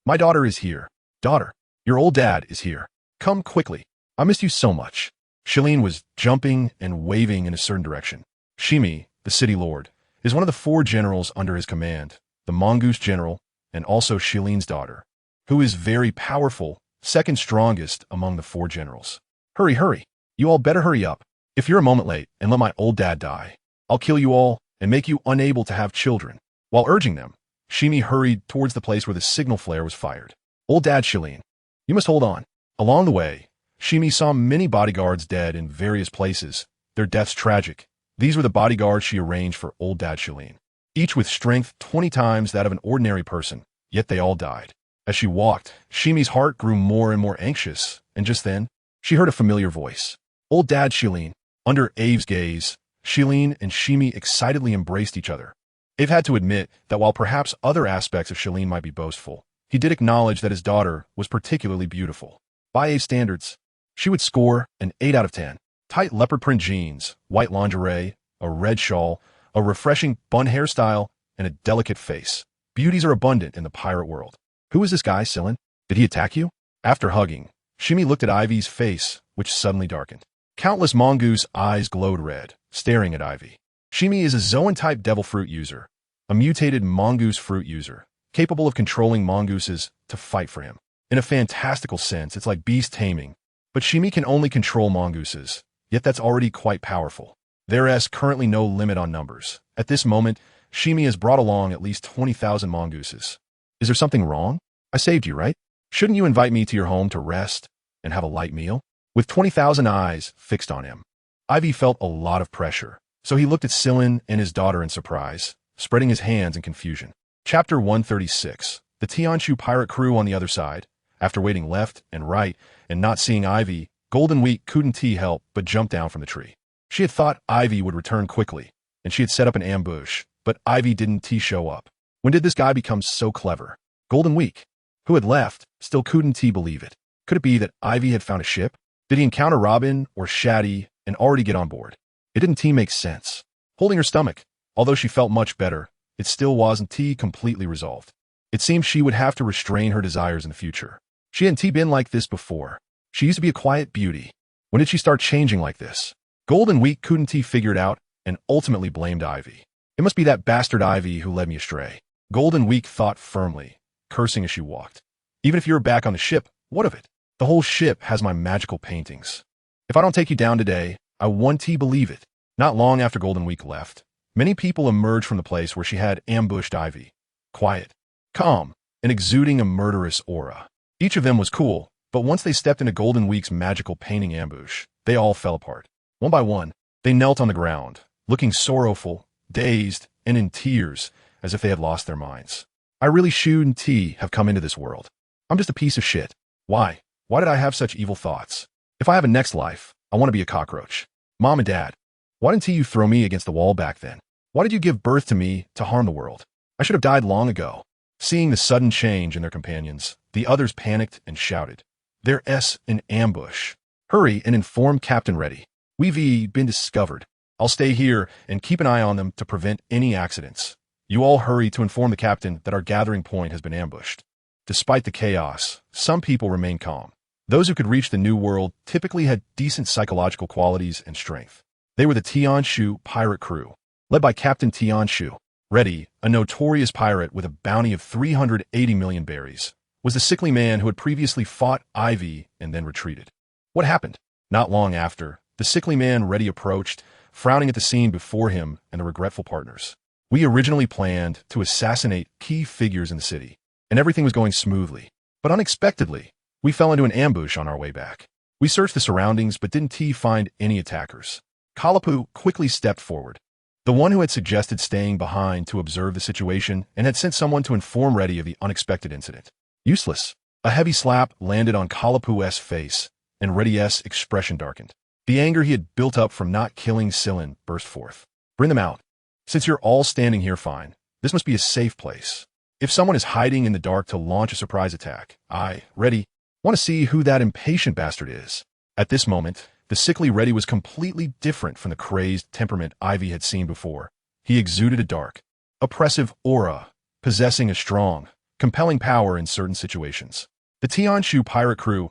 My daughter is here. Daughter, your old dad is here. Come quickly. I missed you so much. Shileen was jumping and waving in a certain direction. Shimi, the city lord, is one of the 4 generals under his command, the mongoose general, and also Shileen's daughter, who is very powerful, second strongest among the 4 generals. Hurry. You all better hurry up. If you're a moment late and let my old dad die, I'll kill you all and make you unable to have children. While urging them, Shimi hurried towards the place where the signal flare was fired. Old dad Shileen, you must hold on. Along the way, Shimi saw many bodyguards dead in various places, their deaths tragic. These were the bodyguards she arranged for old dad Shileen, each with strength 20 times that of an ordinary person, yet they all died. As she walked, Shimi's heart grew more and more anxious, and just then, she heard a familiar voice. Old dad Shileen. Under Aivi's gaze, Shileen and Shimi excitedly embraced each other. Aivi had to admit that while perhaps other aspects of Shileen might be boastful, he did acknowledge that his daughter was particularly beautiful. By Aivi's standards, she would score an 8 out of 10. Tight leopard print jeans, white lingerie, a red shawl, a refreshing bun hairstyle, and a delicate face. Beauties are abundant in the pirate world. Who is this guy, Sillin? Did he attack you? After hugging, Shimi looked at Aivi's face, which suddenly darkened. Countless mongoose eyes glowed red, staring at Aivi. Shimi is a Zoan-type devil fruit user, a mutated mongoose fruit user, capable of controlling mongooses to fight for him. In a fantastical sense, it's like beast taming, but Shimi can only control mongooses, yet that's already quite powerful. There is currently no limit on numbers. At this moment, Shimi has brought along at least 20,000 mongooses. Is there something wrong? I saved you, right? Shouldn't you invite me to your home to rest and have a light meal? With 20,000 eyes fixed on him, Aivi felt a lot of pressure. So he looked at Sillin and his daughter in surprise, spreading his hands in confusion. Chapter 136. The Tianshu pirate crew on the other side. After waiting left and right and not seeing Aivi, Golden Week couldn't help but jump down from the tree. She had thought Aivi would return quickly, and she had set up an ambush, but Aivi didn't show up. When did this guy become so clever? Golden Week, who had left, still couldn't believe it. Could it be that Aivi had found a ship? Did he encounter Robin or Shati and already get on board? It didn't make sense. Holding her stomach, although she felt much better, it still wasn't completely resolved. It seemed she would have to restrain her desires in the future. She hadn't been like this before. She used to be a quiet beauty. When did she start changing like this? Golden Week couldn't figure it out and ultimately blamed Aivi. It must be that bastard Aivi who led me astray. Golden Week thought firmly, cursing as she walked. Even if you're back on the ship, what of it? The whole ship has my magical paintings. If I don't take you down today, I won't believe it. Not long after Golden Week left, many people emerged from the place where she had ambushed Aivi. Quiet, calm, and exuding a murderous aura. Each of them was cool, but once they stepped into Golden Week's magical painting ambush, they all fell apart. One by one, they knelt on the ground, looking sorrowful, dazed, and in tears, as if they had lost their minds. I really shouldn't have come into this world. I'm just a piece of shit. Why? Why did I have such evil thoughts? If I have a next life, I want to be a cockroach. Mom and Dad, why didn't you throw me against the wall back then? Why did you give birth to me to harm the world? I should have died long ago. Seeing the sudden change in their companions, the others panicked and shouted. There's an ambush. Hurry and inform Captain Reddy. We've been discovered. I'll stay here and keep an eye on them to prevent any accidents. You all hurry to inform the captain that our gathering point has been ambushed. Despite the chaos, some people remained calm. Those who could reach the New World typically had decent psychological qualities and strength. They were the Tianshu pirate crew, led by Captain Tianshu. Reddy, a notorious pirate with a bounty of 380 million berries, was the sickly man who had previously fought Aivi and then retreated. What happened? Not long after, the sickly man Reddy approached, frowning at the scene before him and the regretful partners. We originally planned to assassinate key figures in the city, and everything was going smoothly. But unexpectedly, we fell into an ambush on our way back. We searched the surroundings but didn't find any attackers. Kalapu quickly stepped forward. The one who had suggested staying behind to observe the situation and had sent someone to inform Reddy of the unexpected incident. Useless. A heavy slap landed on Kalapu's face, and Reddy's expression darkened. The anger he had built up from not killing Sillin burst forth. Bring them out. Since you're all standing here fine, this must be a safe place. If someone is hiding in the dark to launch a surprise attack, I, Reddy, want to see who that impatient bastard is. At this moment, the sickly Reddy was completely different from the crazed temperament Aivi had seen before. He exuded a dark, oppressive aura, possessing a strong, compelling power in certain situations. The Tianshu pirate crew's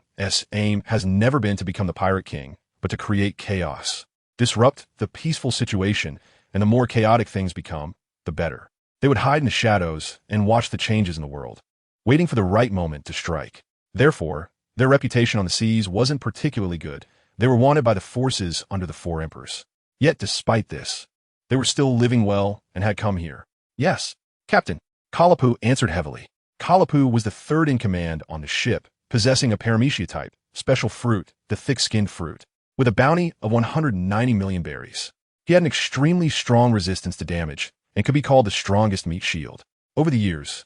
aim has never been to become the pirate king, but to create chaos, disrupt the peaceful situation, and the more chaotic things become, the better. They would hide in the shadows and watch the changes in the world, waiting for the right moment to strike. Therefore, their reputation on the seas wasn't particularly good. They were wanted by the forces under the four emperors. Yet despite this, they were still living well and had come here. Yes, Captain. Kalapu answered heavily. Kalapu was the third in command on the ship, possessing a paramecia type, special fruit, the thick-skinned fruit, with a bounty of 190 million berries. He had an extremely strong resistance to damage and could be called the strongest meat shield. Over the years,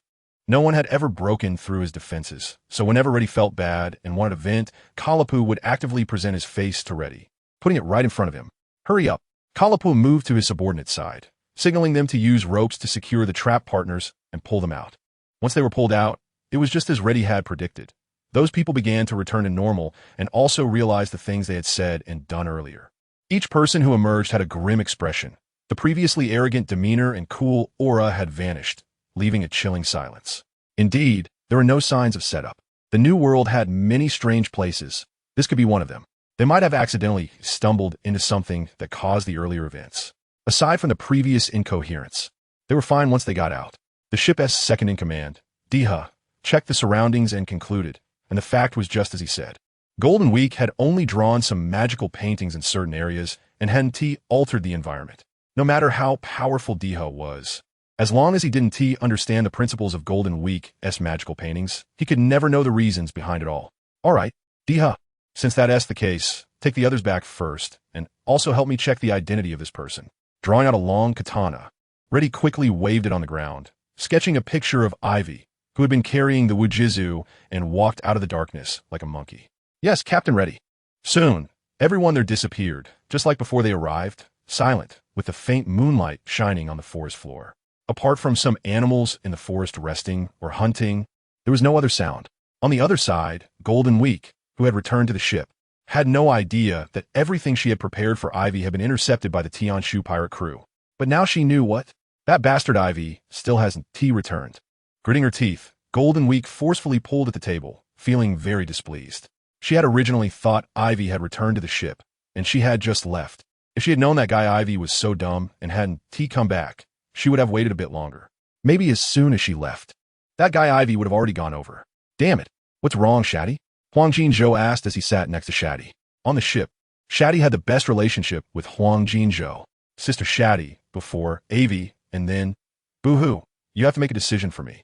no one had ever broken through his defenses, so whenever Reddy felt bad and wanted a vent, Kalapu would actively present his face to Reddy, putting it right in front of him. Hurry up. Kalapu moved to his subordinate side, signaling them to use ropes to secure the trap partners and pull them out. Once they were pulled out, it was just as Reddy had predicted. Those people began to return to normal and also realized the things they had said and done earlier. Each person who emerged had a grim expression. The previously arrogant demeanor and cool aura had vanished, leaving a chilling silence. Indeed, there were no signs of setup. The New World had many strange places. This could be one of them. They might have accidentally stumbled into something that caused the earlier events. Aside from the previous incoherence, they were fine once they got out. The ship's second in command, Diha, checked the surroundings and concluded, and the fact was just as he said. Golden Week had only drawn some magical paintings in certain areas and hadn't altered the environment. No matter how powerful Diha was, as long as he didn't understand the principles of Golden Week's magical paintings, he could never know the reasons behind it all. All right, Diha, since that's the case, take the others back first, and also help me check the identity of this person. drawing out a long katana. Reddy quickly waved it on the ground, sketching a picture of Aivi, who had been carrying the wujizu and walked out of the darkness like a monkey. Yes, Captain Reddy. Soon, everyone there disappeared, just like before they arrived, silent, with the faint moonlight shining on the forest floor. Apart from some animals in the forest resting or hunting, there was no other sound. On the other side, Golden Week, who had returned to the ship, had no idea that everything she had prepared for Aivi had been intercepted by the Tianshu pirate crew. But now she knew what? That bastard Aivi still hasn't returned. Gritting her teeth, Golden Week forcefully pulled at the table, feeling very displeased. She had originally thought Aivi had returned to the ship, and she had just left. If she had known that guy Aivi was so dumb and hadn't come back, she would have waited a bit longer. Maybe as soon as she left. That guy Aivi would have already gone over. Damn it. What's wrong, Shati? Huang Jinzhou asked as he sat next to Shati. On the ship, Shati had the best relationship with Huang Jinzhou, Sister Shati, before Aivi, and then, boo-hoo, you have to make a decision for me.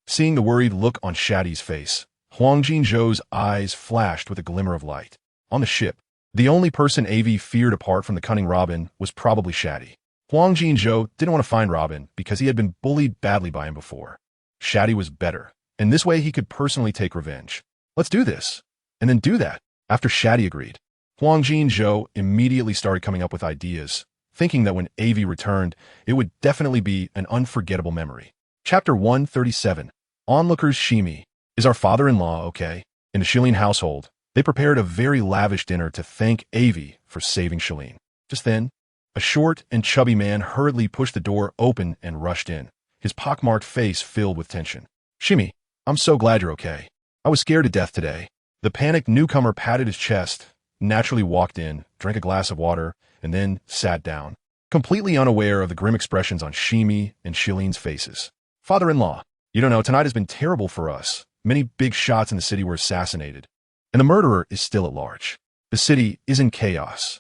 Seeing the worried look on Shati's face, Huang Jinzhou's eyes flashed with a glimmer of light. On the ship, the only person Aivi feared apart from the cunning Robin was probably Shati. Huang Jinzhou didn't want to find Robin because he had been bullied badly by him before. Shati was better, and this way he could personally take revenge. Let's do this, and then do that. After Shati agreed, Huang Jinzhou immediately started coming up with ideas, thinking that when Aivi returned, it would definitely be an unforgettable memory. Chapter 137. Onlookers Shimi. Is our father-in-law okay? In the Shilin household, they prepared a very lavish dinner to thank Aivi for saving Shilin. Just then, a short and chubby man hurriedly pushed the door open and rushed in, his pockmarked face filled with tension. Shimi, I'm so glad you're okay. I was scared to death today. The panicked newcomer patted his chest, naturally walked in, drank a glass of water, and then sat down, completely unaware of the grim expressions on Shimi and Shilin's faces. Father-in-law, you don't know, tonight has been terrible for us. Many big shots in the city were assassinated, and the murderer is still at large. The city is in chaos.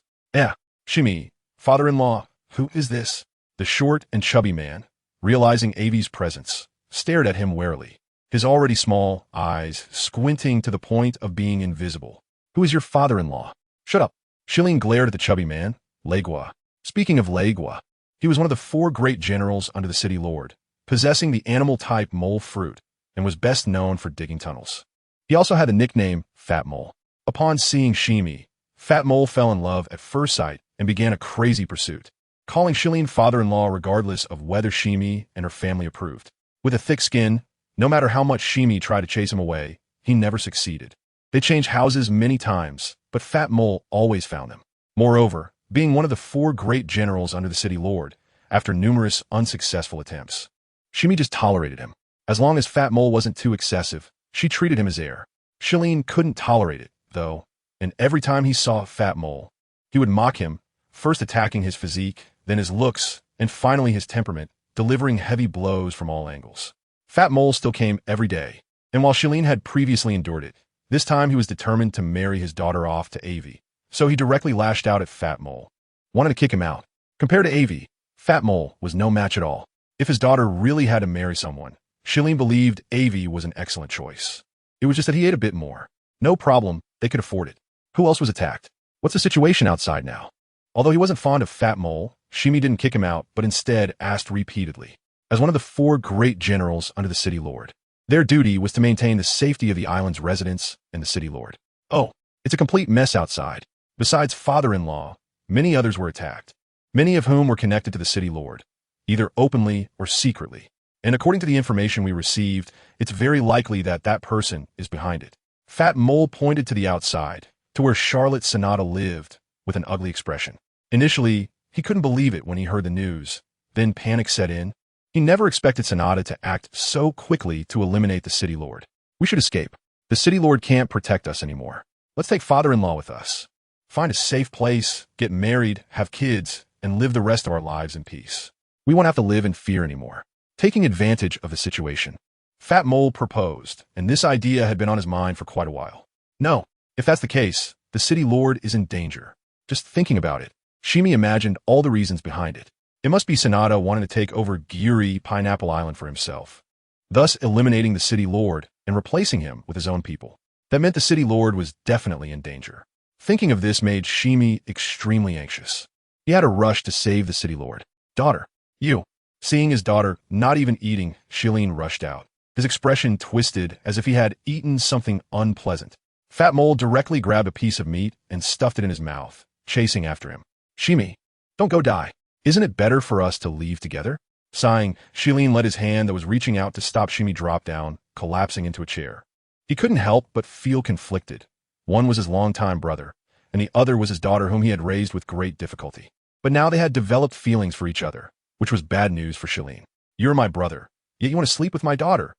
Shimi, father-in-law, who is this? The short and chubby man, realizing Aivi's presence, stared at him warily, his already small eyes squinting to the point of being invisible. Who is your father-in-law? Shut up. Shilin glared at the chubby man, Legua. Speaking of Legua, he was one of the 4 great generals under the city lord, possessing the animal-type mole fruit, and was best known for digging tunnels. He also had the nickname Fat Mole. Upon seeing Shimi, Fat Mole fell in love at first sight and began a crazy pursuit, calling Shilin father-in-law regardless of whether Shimi and her family approved. With a thick skin, no matter how much Shimi tried to chase him away, he never succeeded. They changed houses many times, but Fat Mole always found them. Moreover, being one of the 4 great generals under the city lord, after numerous unsuccessful attempts, Shimi just tolerated him. As long as Fat Mole wasn't too excessive, she treated him as heir. Shilin couldn't tolerate it, though, and every time he saw Fat Mole, he would mock him, first attacking his physique, then his looks, and finally his temperament, delivering heavy blows from all angles. Fat Mole still came every day, and while Shilin had previously endured it, this time he was determined to marry his daughter off to Aivi, so he directly lashed out at Fat Mole, wanted to kick him out. Compared to Aivi, Fat Mole was no match at all. If his daughter really had to marry someone, Shilin believed Aivi was an excellent choice. It was just that he ate a bit more. No problem, they could afford it. Who else was attacked? What's the situation outside now? Although he wasn't fond of Fat Mole, Shimi didn't kick him out, but instead asked repeatedly. As one of the 4 great generals under the city lord, their duty was to maintain the safety of the island's residents and the city lord. Oh, it's a complete mess outside. Besides father-in-law, many others were attacked, many of whom were connected to the city lord, either openly or secretly. And according to the information we received, it's very likely that that person is behind it. Fat Mole pointed to the outside, to where Charlotte Sonata lived, with an ugly expression. Initially, he couldn't believe it when he heard the news. Then panic set in. He never expected Sonata to act so quickly to eliminate the city lord. We should escape. The city lord can't protect us anymore. Let's take father-in-law with us. Find a safe place, get married, have kids, and live the rest of our lives in peace. We won't have to live in fear anymore. Taking advantage of the situation, Fat Mole proposed, and this idea had been on his mind for quite a while. No, if that's the case, the city lord is in danger. Just thinking about it, Shimi imagined all the reasons behind it. It must be Sonata wanting to take over Giri Pineapple Island for himself, thus eliminating the city lord and replacing him with his own people. That meant the city lord was definitely in danger. Thinking of this made Shimi extremely anxious. He had to rush to save the city lord. Daughter, you. Seeing his daughter not even eating, Shilin rushed out. His expression twisted as if he had eaten something unpleasant. Fat Mole directly grabbed a piece of meat and stuffed it in his mouth, chasing after him. Shimi, don't go die. Isn't it better for us to leave together? Sighing, Shilin let his hand that was reaching out to stop Shimi drop down, collapsing into a chair. He couldn't help but feel conflicted. One was his longtime brother, and the other was his daughter whom he had raised with great difficulty. But now they had developed feelings for each other, which was bad news for Shilin. You're my brother, yet you want to sleep with my daughter.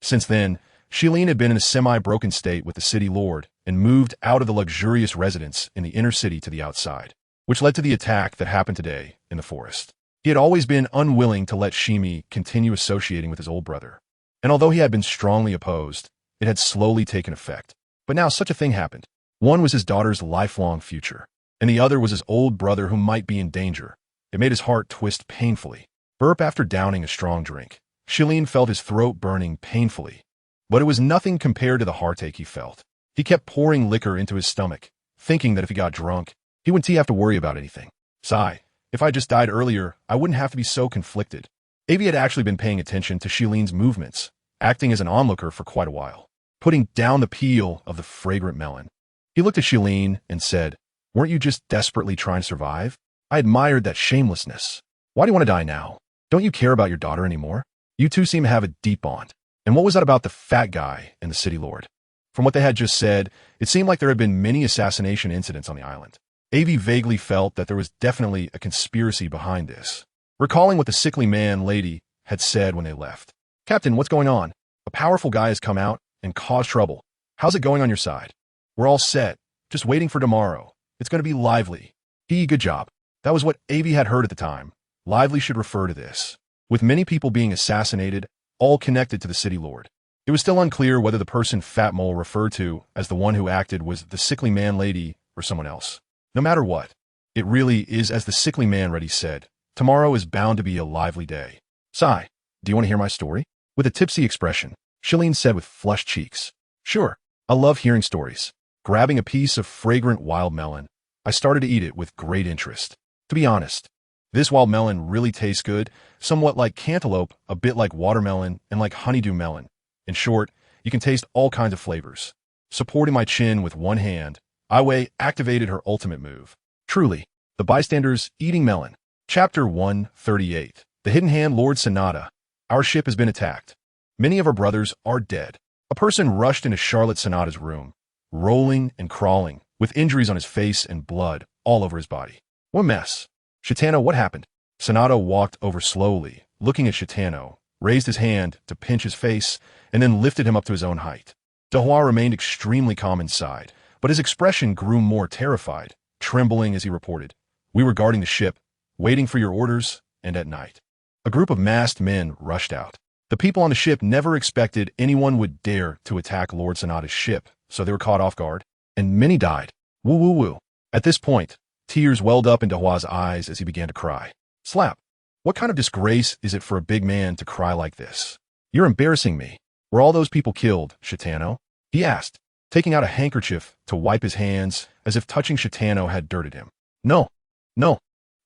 Since then, Shilin had been in a semi-broken state with the city lord and moved out of the luxurious residence in the inner city to the outside, which led to the attack that happened today in the forest. He had always been unwilling to let Shimi continue associating with his old brother, and although he had been strongly opposed, it had slowly taken effect. But now such a thing happened. One was his daughter's lifelong future, and the other was his old brother who might be in danger. It made his heart twist painfully. Burp after downing a strong drink. Shilin felt his throat burning painfully, but it was nothing compared to the heartache he felt. He kept pouring liquor into his stomach, thinking that if he got drunk, he wouldn't have to worry about anything. Sigh. If I just died earlier, I wouldn't have to be so conflicted. Aivi had actually been paying attention to Shilin's movements, acting as an onlooker for quite a while, putting down the peel of the fragrant melon. He looked at Shilin and said, weren't you just desperately trying to survive? I admired that shamelessness. Why do you want to die now? Don't you care about your daughter anymore? You two seem to have a deep bond. And what was that about the fat guy and the city lord? From what they had just said, it seemed like there had been many assassination incidents on the island. Aivi vaguely felt that there was definitely a conspiracy behind this, recalling what the sickly man lady had said when they left. Captain, what's going on? A powerful guy has come out and caused trouble. How's it going on your side? We're all set, just waiting for tomorrow. It's going to be lively. Good job. That was what Aivi had heard at the time. Lively should refer to this. With many people being assassinated, all connected to the city lord. It was still unclear whether the person Fat Mole referred to as the one who acted was the sickly man lady or someone else. No matter what, it really is as the sickly man Reddy said. Tomorrow is bound to be a lively day. Sigh, do you want to hear my story? With a tipsy expression, Shilin said with flushed cheeks. Sure, I love hearing stories. Grabbing a piece of fragrant wild melon, I started to eat it with great interest. To be honest, this wild melon really tastes good, somewhat like cantaloupe, a bit like watermelon, and like honeydew melon. In short, you can taste all kinds of flavors. Supporting my chin with one hand, Aivi activated her ultimate move. Truly, the bystanders eating melon. Chapter 138. The Hidden Hand Lord Sonata. Our ship has been attacked. Many of our brothers are dead. A person rushed into Charlotte Sonata's room, rolling and crawling, with injuries on his face and blood all over his body. What a mess. Shitano, what happened? Sonata walked over slowly, looking at Shitano, raised his hand to pinch his face, and then lifted him up to his own height. Dehua remained extremely calm inside, but his expression grew more terrified, trembling as he reported, we were guarding the ship, waiting for your orders, and at night. A group of masked men rushed out. The people on the ship never expected anyone would dare to attack Lord Sonata's ship, so they were caught off guard, and many died. Woo woo woo. At this point, tears welled up in Dehua's eyes as he began to cry. Slap. What kind of disgrace is it for a big man to cry like this? You're embarrassing me. Were all those people killed, Shitano? He asked, taking out a handkerchief to wipe his hands as if touching Shitano had dirted him. No.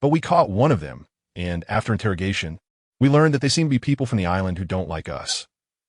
But we caught one of them, and after interrogation, we learned that they seem to be people from the island who don't like us.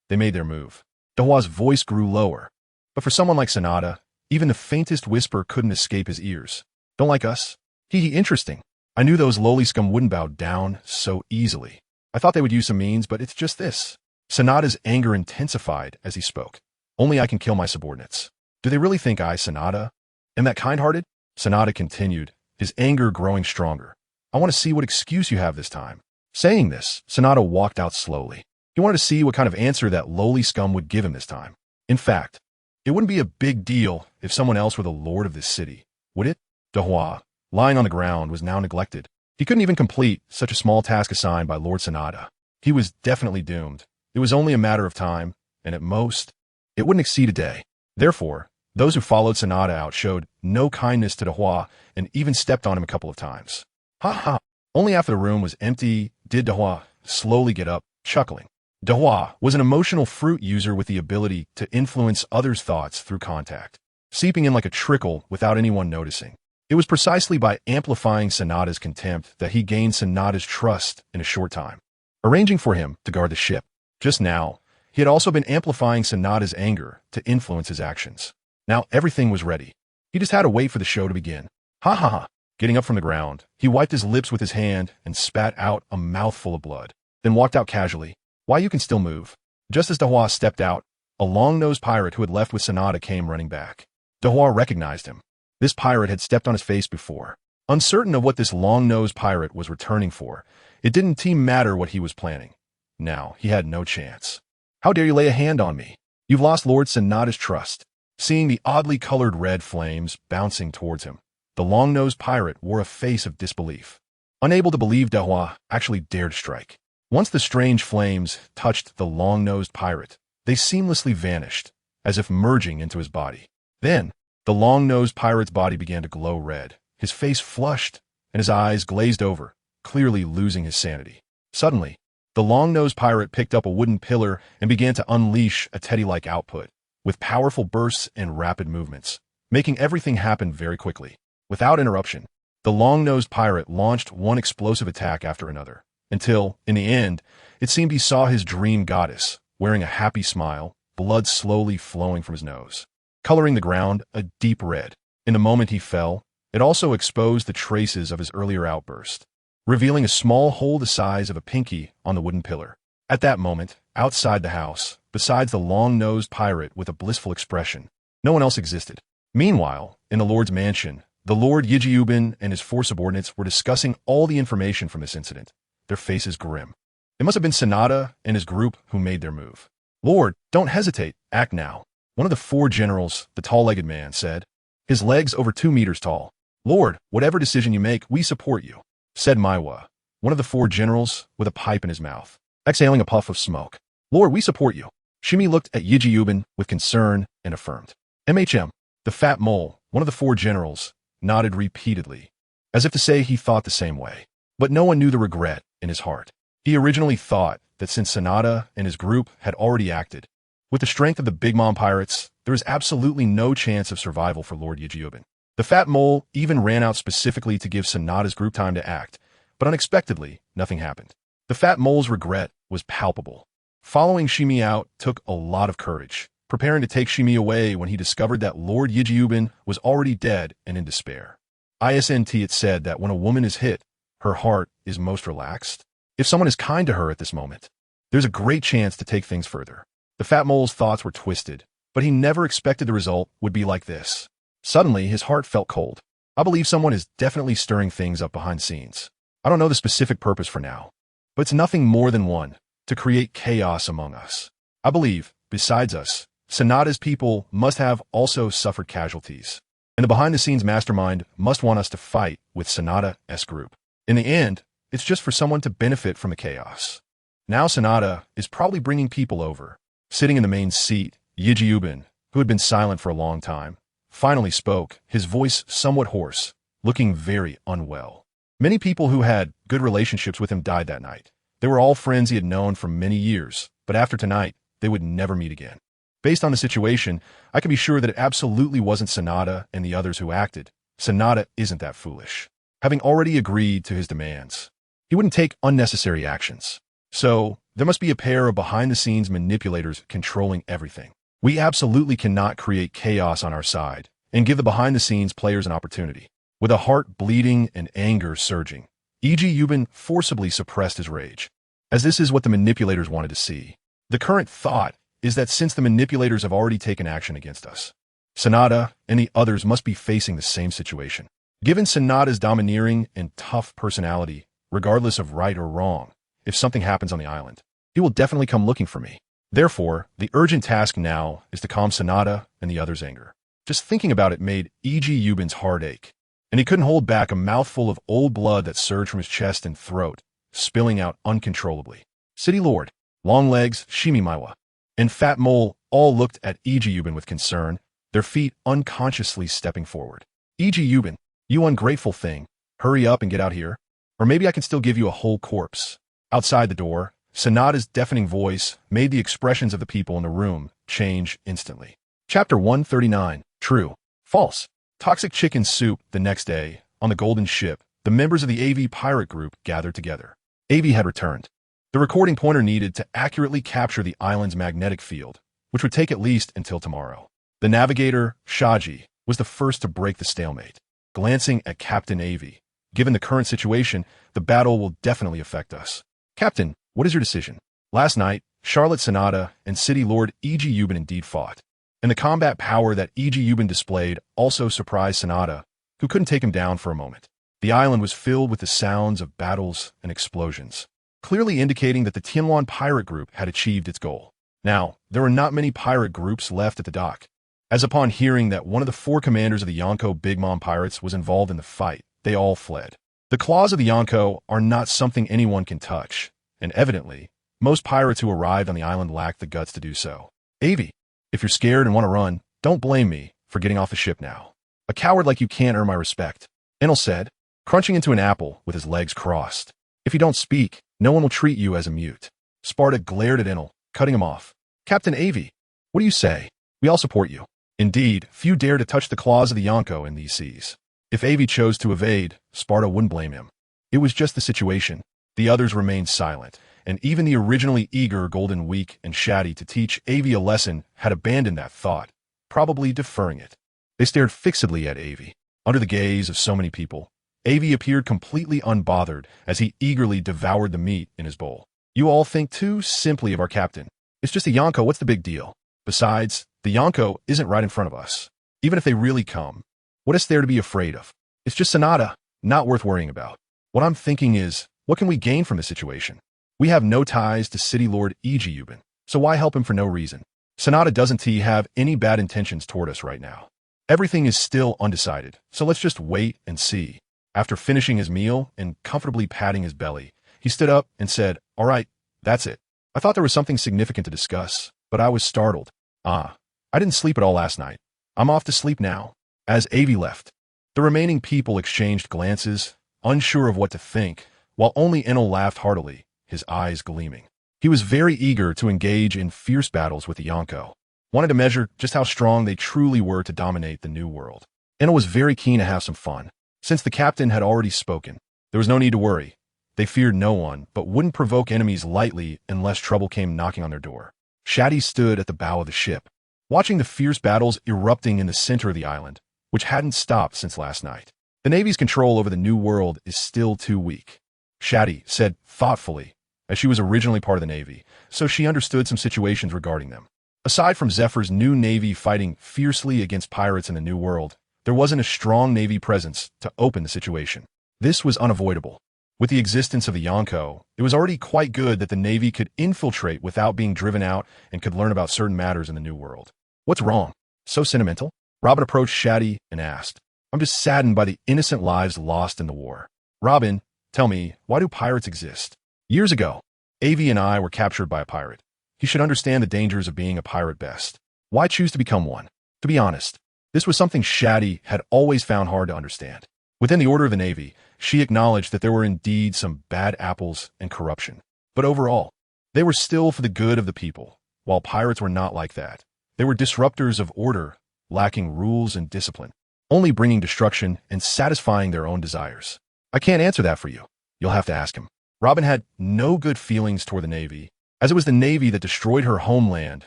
They made their move. Dehua's voice grew lower, but for someone like Sonata, even the faintest whisper couldn't escape his ears. Don't like us? Interesting. I knew those lowly scum wouldn't bow down so easily. I thought they would use some means, but it's just this. Sonata's anger intensified as he spoke. Only I can kill my subordinates. Do they really think I, Sonata, am that kind-hearted? Sonata continued, his anger growing stronger. I want to see what excuse you have this time. Saying this, Sonata walked out slowly. He wanted to see what kind of answer that lowly scum would give him this time. In fact, it wouldn't be a big deal if someone else were the lord of this city, would it? Dehua, lying on the ground, was now neglected. He couldn't even complete such a small task assigned by Lord Sonata. He was definitely doomed. It was only a matter of time, and at most, it wouldn't exceed a day. Therefore, those who followed Sonata out showed no kindness to Dehua and even stepped on him a couple of times. Ha ha! Only after the room was empty did Dehua slowly get up, chuckling. Dehua was an emotional fruit user with the ability to influence others' thoughts through contact, seeping in like a trickle without anyone noticing. It was precisely by amplifying Sanada's contempt that he gained Sanada's trust in a short time, arranging for him to guard the ship. Just now, he had also been amplifying Sanada's anger to influence his actions. Now everything was ready. He just had to wait for the show to begin. Ha ha ha. Getting up from the ground, he wiped his lips with his hand and spat out a mouthful of blood, then walked out casually. Why, you can still move. Just as Dahua stepped out, a long-nosed pirate who had left with Sanada came running back. Dahua recognized him. This pirate had stepped on his face before. Uncertain of what this long-nosed pirate was returning for, it didn't seem matter what he was planning. Now, he had no chance. How dare you lay a hand on me? You've lost Lord Sanada's trust. Seeing the oddly colored red flames bouncing towards him, the long-nosed pirate wore a face of disbelief, unable to believe Dahua actually dared strike. Once the strange flames touched the long-nosed pirate, they seamlessly vanished, as if merging into his body. Then, the long-nosed pirate's body began to glow red. His face flushed, and his eyes glazed over, clearly losing his sanity. Suddenly, the long-nosed pirate picked up a wooden pillar and began to unleash a teddy-like output, with powerful bursts and rapid movements, making everything happen very quickly. Without interruption, the long-nosed pirate launched one explosive attack after another, until, in the end, it seemed he saw his dream goddess, wearing a happy smile, blood slowly flowing from his nose, coloring the ground a deep red. In the moment he fell, it also exposed the traces of his earlier outburst, revealing a small hole the size of a pinky on the wooden pillar. At that moment, outside the house, besides the long-nosed pirate with a blissful expression, no one else existed. Meanwhile, in the Lord's mansion, the Lord Yijiubin and his 4 subordinates were discussing all the information from this incident, their faces grim. It must have been Sanada and his group who made their move. Lord, don't hesitate, act now. One of the 4 generals, the tall-legged man, said, his legs over 2 meters tall. Lord, whatever decision you make, we support you, said Maiwa, one of the 4 generals with a pipe in his mouth, exhaling a puff of smoke. Lord, we support you. Shimi looked at Yijiubin with concern and affirmed. The fat mole, one of the 4 generals, nodded repeatedly, as if to say he thought the same way. But no one knew the regret in his heart. He originally thought that since Sanada and his group had already acted, with the strength of the Big Mom pirates, there was absolutely no chance of survival for Lord Yijiubin. The fat mole even ran out specifically to give Sanada's group time to act, but unexpectedly, nothing happened. The fat mole's regret was palpable. Following Shimi out took a lot of courage, preparing to take Shimi away when he discovered that Lord Yijiubin was already dead and in despair. It said that when a woman is hit, her heart is most relaxed. If someone is kind to her at this moment, there's a great chance to take things further. The fat mole's thoughts were twisted, but he never expected the result would be like this. Suddenly, his heart felt cold. I believe someone is definitely stirring things up behind scenes. I don't know the specific purpose for now, but it's nothing more than one, to create chaos among us. I believe, besides us, Sanada's people must have also suffered casualties, and the behind-the-scenes mastermind must want us to fight with Sanada's group. In the end, it's just for someone to benefit from the chaos. Now Sanada is probably bringing people over. Sitting in the main seat, Yijiubin, who had been silent for a long time, finally spoke, his voice somewhat hoarse, looking very unwell. Many people who had good relationships with him died that night. They were all friends he had known for many years, but after tonight, they would never meet again. Based on the situation, I can be sure that it absolutely wasn't Sanada and the others who acted. Sanada isn't that foolish. Having already agreed to his demands, he wouldn't take unnecessary actions. So, there must be a pair of behind-the-scenes manipulators controlling everything. We absolutely cannot create chaos on our side and give the behind-the-scenes players an opportunity. With a heart bleeding and anger surging, Yijiubin forcibly suppressed his rage, as this is what the manipulators wanted to see. The current thought is that since the manipulators have already taken action against us, Sanada and the others must be facing the same situation. Given Sanada's domineering and tough personality, regardless of right or wrong, if something happens on the island, he will definitely come looking for me. Therefore, the urgent task now is to calm Sanada and the others' anger. Just thinking about it made Yijiubin's heart ache, and he couldn't hold back a mouthful of old blood that surged from his chest and throat, spilling out uncontrollably. City Lord, Longlegs, Shimimaiwa, and Fat Mole all looked at Yijiubin with concern, their feet unconsciously stepping forward. Yijiubin, you ungrateful thing, hurry up and get out here, or maybe I can still give you a whole corpse. Outside the door, Sanada's deafening voice made the expressions of the people in the room change instantly. Chapter 139. True. False. Toxic chicken soup. The next day, on the Golden Ship, the members of the Aivi pirate group gathered together. Aivi had returned. The recording pointer needed to accurately capture the island's magnetic field, which would take at least until tomorrow. The navigator, Shati, was the first to break the stalemate. Glancing at Captain Aivi, given the current situation, the battle will definitely affect us. Captain, what is your decision? Last night, Charlotte Sonata and City Lord E.G. Euban indeed fought, and the combat power that E.G. Euban displayed also surprised Sonata, who couldn't take him down for a moment. The island was filled with the sounds of battles and explosions, clearly indicating that the Tianluan pirate group had achieved its goal. Now, there were not many pirate groups left at the dock, as upon hearing that one of the 4 commanders of the Yonko Big Mom pirates was involved in the fight, they all fled. The claws of the Yonko are not something anyone can touch, and evidently, most pirates who arrived on the island lacked the guts to do so. Aivi, if you're scared and want to run, don't blame me for getting off the ship now. A coward like you can't earn my respect, Enel said, crunching into an apple with his legs crossed. If you don't speak, no one will treat you as a mute. Sparta glared at Enel, cutting him off. Captain Aivi, what do you say? We all support you. Indeed, few dare to touch the claws of the Yonko in these seas. If Aivi chose to evade, Sparta wouldn't blame him. It was just the situation. The others remained silent, and even the originally eager Golden Week and Shati to teach Aivi a lesson had abandoned that thought, probably deferring it. They stared fixedly at Aivi. Under the gaze of so many people, Aivi appeared completely unbothered as he eagerly devoured the meat in his bowl. You all think too simply of our captain. It's just a Yonko, what's the big deal? Besides, the Yonko isn't right in front of us. Even if they really come, what is there to be afraid of? It's just Sonata, not worth worrying about. What I'm thinking is, what can we gain from this situation? We have no ties to City Lord E.G. Euban, so why help him for no reason? Sonata doesn't have any bad intentions toward us right now. Everything is still undecided, so let's just wait and see. After finishing his meal and comfortably patting his belly, he stood up and said, all right, that's it. I thought there was something significant to discuss, but I was startled. I didn't sleep at all last night. I'm off to sleep now. As Aivi left, the remaining people exchanged glances, unsure of what to think, while only Enel laughed heartily, his eyes gleaming. He was very eager to engage in fierce battles with the Yonko, wanted to measure just how strong they truly were to dominate the new world. Enel was very keen to have some fun. Since the captain had already spoken, there was no need to worry. They feared no one, but wouldn't provoke enemies lightly unless trouble came knocking on their door. Shati stood at the bow of the ship, watching the fierce battles erupting in the center of the island, which hadn't stopped since last night. The Navy's control over the new world is still too weak, Shati said thoughtfully, as she was originally part of the Navy, so she understood some situations regarding them. Aside from Zephyr's new Navy fighting fiercely against pirates in the new world, there wasn't a strong Navy presence to open the situation. This was unavoidable. With the existence of the Yonko, it was already quite good that the Navy could infiltrate without being driven out and could learn about certain matters in the new world. What's wrong? So sentimental? Robin approached Shati and asked. I'm just saddened by the innocent lives lost in the war. Robin, tell me, why do pirates exist? Years ago, Aivi and I were captured by a pirate. He should understand the dangers of being a pirate best. Why choose to become one? To be honest, this was something Shati had always found hard to understand. Within the order of the Navy, she acknowledged that there were indeed some bad apples and corruption. But overall, they were still for the good of the people, while pirates were not like that. They were disruptors of order, lacking rules and discipline, only bringing destruction and satisfying their own desires. I can't answer that for you. You'll have to ask him. Robin had no good feelings toward the Navy, as it was the Navy that destroyed her homeland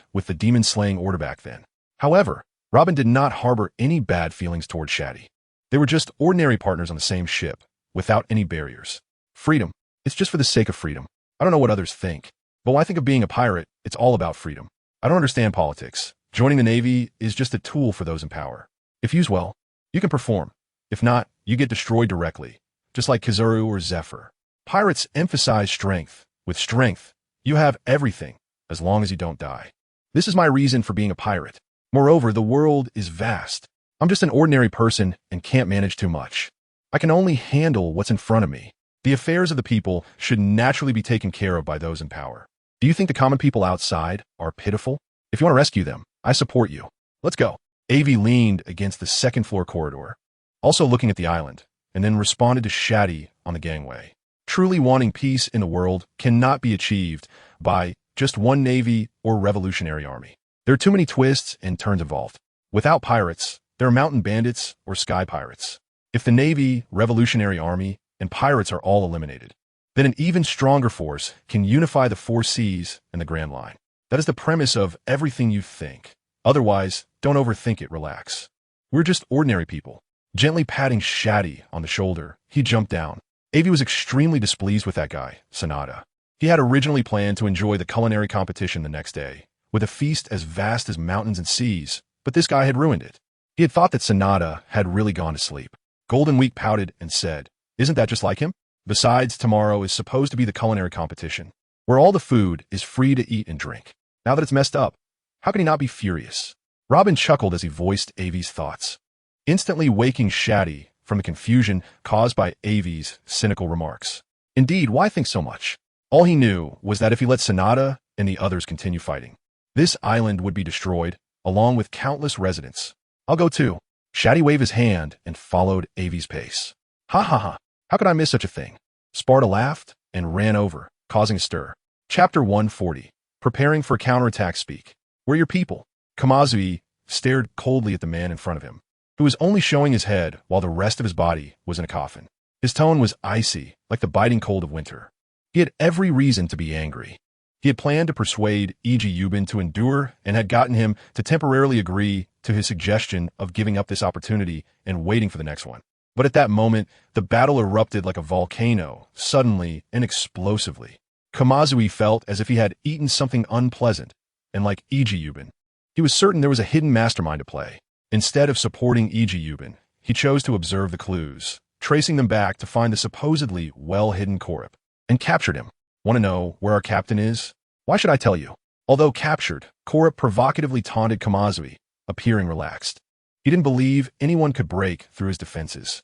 with the demon-slaying order back then. However, Robin did not harbor any bad feelings toward Shati. They were just ordinary partners on the same ship, without any barriers. Freedom. It's just for the sake of freedom. I don't know what others think, but when I think of being a pirate, it's all about freedom. I don't understand politics. Joining the Navy is just a tool for those in power. If used well, you can perform. If not, you get destroyed directly, just like Kizaru or Zephyr. Pirates emphasize strength. With strength, you have everything, as long as you don't die. This is my reason for being a pirate. Moreover, the world is vast. I'm just an ordinary person and can't manage too much. I can only handle what's in front of me. The affairs of the people should naturally be taken care of by those in power. Do you think the common people outside are pitiful? If you want to rescue them, I support you. Let's go. Aivi leaned against the second-floor corridor, also looking at the island, and then responded to Shati on the gangway. Truly wanting peace in the world cannot be achieved by just one Navy or revolutionary army. There are too many twists and turns involved. Without pirates, There are mountain bandits or sky pirates. If the Navy, Revolutionary Army, and pirates are all eliminated, then an even stronger force can unify the four seas and the Grand Line. That is the premise of everything you think. Otherwise, don't overthink it, relax. We're just ordinary people. Gently patting Shati on the shoulder, he jumped down. Aivi was extremely displeased with that guy, Sanada. He had originally planned to enjoy the culinary competition the next day, with a feast as vast as mountains and seas, but this guy had ruined it. He had thought that Sanada had really gone to sleep. Golden Week pouted and said, "Isn't that just like him? Besides, tomorrow is supposed to be the culinary competition, where all the food is free to eat and drink. Now that it's messed up, how can he not be furious?" Robin chuckled as he voiced Aivi's thoughts, instantly waking Shati from the confusion caused by Aivi's cynical remarks. Indeed, why think so much? All he knew was that if he let Sanada and the others continue fighting, this island would be destroyed, along with countless residents. "I'll go too." Shati waved his hand and followed Aivi's pace. "Ha ha ha, how could I miss such a thing?" Sparta laughed and ran over, causing a stir. Chapter 140. Preparing for counterattack speak. "We're your people." Kamazui stared coldly at the man in front of him, who was only showing his head while the rest of his body was in a coffin. His tone was icy, like the biting cold of winter. He had every reason to be angry. He had planned to persuade E.G. Yubin to endure and had gotten him to temporarily agree to his suggestion of giving up this opportunity and waiting for the next one. But at that moment, the battle erupted like a volcano, suddenly and explosively. Kamazui felt as if he had eaten something unpleasant, and like E.G. Yubin, he was certain there was a hidden mastermind at play. Instead of supporting E.G. Yubin, he chose to observe the clues, tracing them back to find the supposedly well-hidden Korup, and captured him. "Want to know where our captain is? Why should I tell you?" Although captured, Korup provocatively taunted Kamazui, appearing relaxed. He didn't believe anyone could break through his defenses.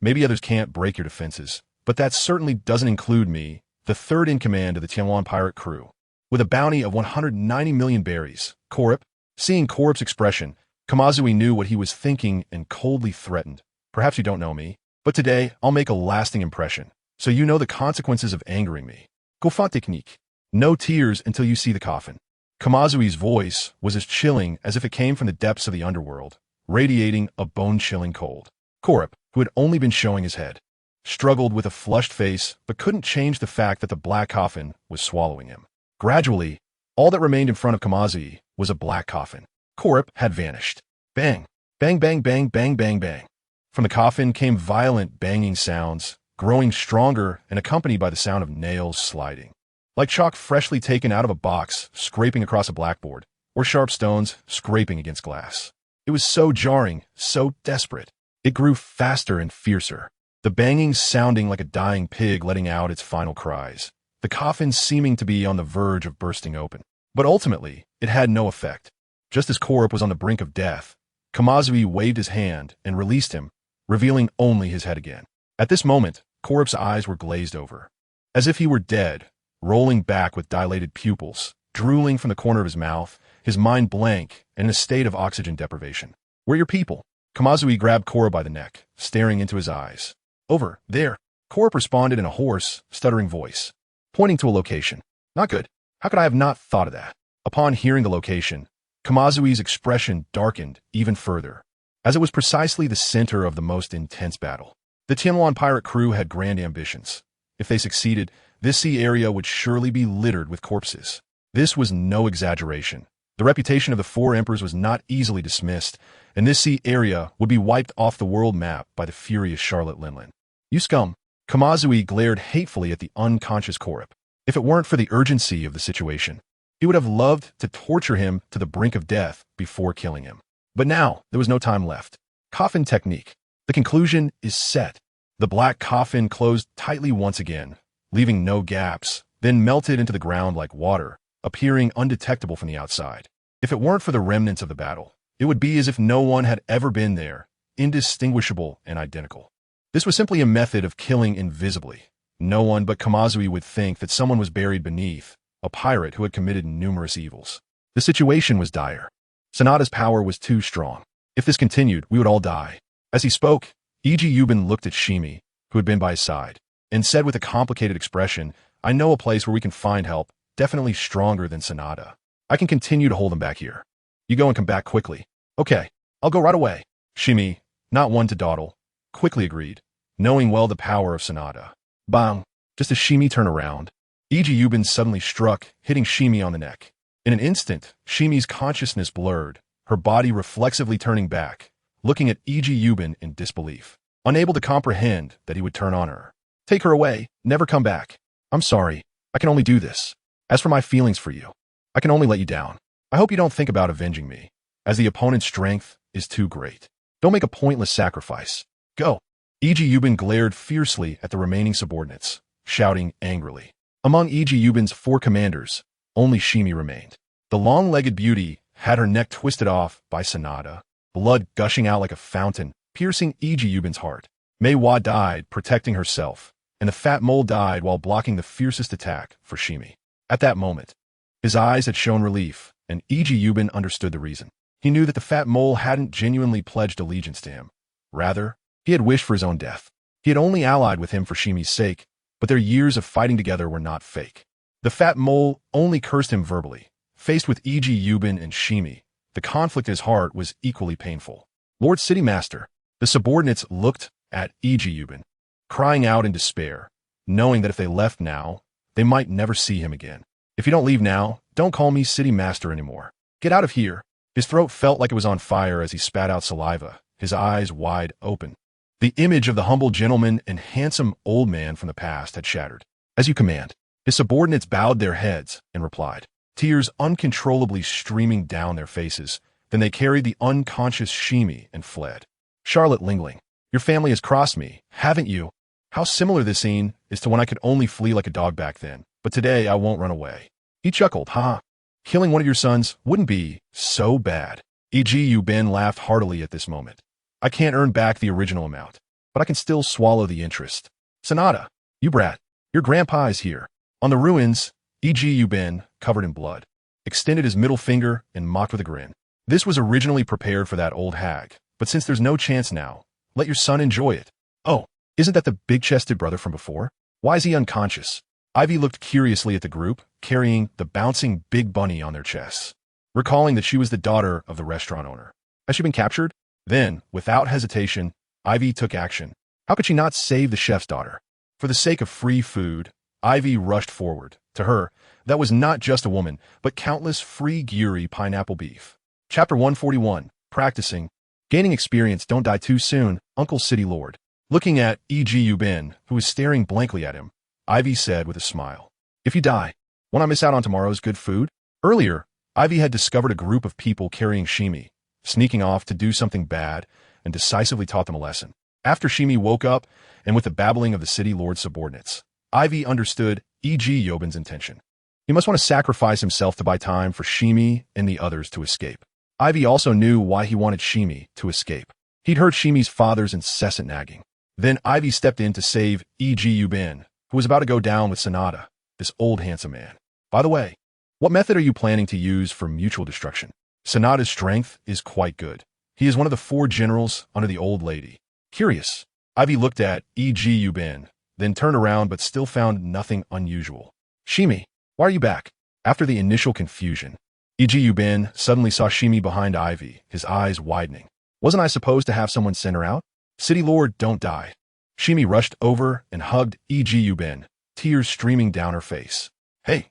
Maybe others can't break your defenses, but that certainly doesn't include me, the third in command of the Tianwan pirate crew. With a bounty of 190 million berries, Korup, seeing Korup's expression, Kamazui knew what he was thinking and coldly threatened. "Perhaps you don't know me, but today I'll make a lasting impression, so you know the consequences of angering me. Gofant technique. No tears until you see the coffin." Kamazui's voice was as chilling as if it came from the depths of the underworld, radiating a bone-chilling cold. Korup, who had only been showing his head, struggled with a flushed face but couldn't change the fact that the black coffin was swallowing him. Gradually, all that remained in front of Kamazui was a black coffin. Korup had vanished. Bang! Bang bang bang bang bang bang. From the coffin came violent banging sounds, growing stronger and accompanied by the sound of nails sliding. Like chalk freshly taken out of a box scraping across a blackboard, or sharp stones scraping against glass. It was so jarring, so desperate. It grew faster and fiercer, the banging sounding like a dying pig letting out its final cries, the coffin seeming to be on the verge of bursting open. But ultimately, it had no effect. Just as Korup was on the brink of death, Kamazui waved his hand and released him, revealing only his head again. At this moment, Korup's eyes were glazed over, as if he were dead, rolling back with dilated pupils, drooling from the corner of his mouth, his mind blank and in a state of oxygen deprivation. "We're your people." Kamazui grabbed Korup by the neck, staring into his eyes. "Over there." Korup responded in a hoarse, stuttering voice, pointing to a location. "Not good. How could I have not thought of that?" Upon hearing the location, Kamazui's expression darkened even further, as it was precisely the center of the most intense battle. The Tianwan pirate crew had grand ambitions. If they succeeded, this sea area would surely be littered with corpses. This was no exaggeration. The reputation of the four emperors was not easily dismissed, and this sea area would be wiped off the world map by the furious Charlotte Linlin. "You scum!" Kamazui glared hatefully at the unconscious Korup. If it weren't for the urgency of the situation, he would have loved to torture him to the brink of death before killing him. But now, there was no time left. Coffin technique. The conclusion is set. The black coffin closed tightly once again, leaving no gaps, then melted into the ground like water, appearing undetectable from the outside. If it weren't for the remnants of the battle, it would be as if no one had ever been there, indistinguishable and identical. This was simply a method of killing invisibly. No one but Kamazui would think that someone was buried beneath, a pirate who had committed numerous evils. The situation was dire. Sanada's power was too strong. If this continued, we would all die. As he spoke, E.G. Yubin looked at Shimi, who had been by his side, and said with a complicated expression, "I know a place where we can find help, definitely stronger than Sanada. I can continue to hold them back here. You go and come back quickly." "Okay." I'll go right away. Shimi, not one to dawdle, quickly agreed, knowing well the power of Sanada. Bang! Just as Shimi turned around, Iji Yubin suddenly struck, hitting Shimi on the neck. In an instant, Shimi's consciousness blurred, her body reflexively turning back, looking at Iji Yubin in disbelief, unable to comprehend that he would turn on her. Take her away, never come back. I'm sorry, I can only do this. As for my feelings for you, I can only let you down. I hope you don't think about avenging me, as the opponent's strength is too great. Don't make a pointless sacrifice. Go. Iji Yubin glared fiercely at the remaining subordinates, shouting angrily. Among Iji Yubin's 4 commanders, only Shimi remained. The long-legged beauty had her neck twisted off by Sanada, blood gushing out like a fountain, piercing Iji Yubin's heart. Mei Hua died protecting herself, and the fat mole died while blocking the fiercest attack for Shimi. At that moment, his eyes had shown relief, and Iji Yubin understood the reason. He knew that the fat mole hadn't genuinely pledged allegiance to him. Rather, he had wished for his own death. He had only allied with him for Shimi's sake, but their years of fighting together were not fake. The fat mole only cursed him verbally. Faced with Iji Yubin and Shimi, the conflict in his heart was equally painful. Lord City Master, the subordinates looked at Iji Yubin, crying out in despair, knowing that if they left now, they might never see him again. If you don't leave now, don't call me City Master anymore. Get out of here. His throat felt like it was on fire as he spat out saliva, his eyes wide open. The image of the humble gentleman and handsome old man from the past had shattered. As you command. His subordinates bowed their heads and replied, tears uncontrollably streaming down their faces. Then they carried the unconscious Shimi and fled. Charlotte Lingling, your family has crossed me, haven't you? How similar this scene is to when I could only flee like a dog back then, but today I won't run away. He chuckled, ha. Killing one of your sons wouldn't be so bad. Iji Yubin laughed heartily at this moment. I can't earn back the original amount, but I can still swallow the interest. Sanada, you brat, your grandpa is here. On the ruins, Iji Yubin, covered in blood, extended his middle finger and mocked with a grin. This was originally prepared for that old hag, but since there's no chance now, let your son enjoy it. Oh, isn't that the big-chested brother from before? Why is he unconscious? Aivi looked curiously at the group, carrying the bouncing big bunny on their chests, recalling that she was the daughter of the restaurant owner. Has she been captured? Then, without hesitation, Aivi took action. How could she not save the chef's daughter? For the sake of free food, Aivi rushed forward. To her, that was not just a woman, but countless free gyuri pineapple beef. Chapter 141, Practicing. Gaining experience, don't die too soon, Uncle City Lord. Looking at Iji Yubin, who was staring blankly at him, Aivi said with a smile, if you die, won't I miss out on tomorrow's good food? Earlier, Aivi had discovered a group of people carrying Shimi, sneaking off to do something bad, and decisively taught them a lesson. After Shimi woke up, and with the babbling of the city lord's subordinates, Aivi understood Iji Yubin's intention. He must want to sacrifice himself to buy time for Shimi and the others to escape. Aivi also knew why he wanted Shimi to escape. He'd heard Shimi's father's incessant nagging. Then Aivi stepped in to save Iji Yubin, who was about to go down with Sanada, this old handsome man. By the way, what method are you planning to use for mutual destruction? Sanada's strength is quite good. He is one of the 4 generals under the old lady. Curious, Aivi looked at Iji Yubin, then turned around but still found nothing unusual. Shimi, why are you back? After the initial confusion, Iji Yubin suddenly saw Shimi behind Aivi, his eyes widening. Wasn't I supposed to have someone send her out? City Lord, don't die. Shimi rushed over and hugged Iji Yubin, tears streaming down her face. Hey,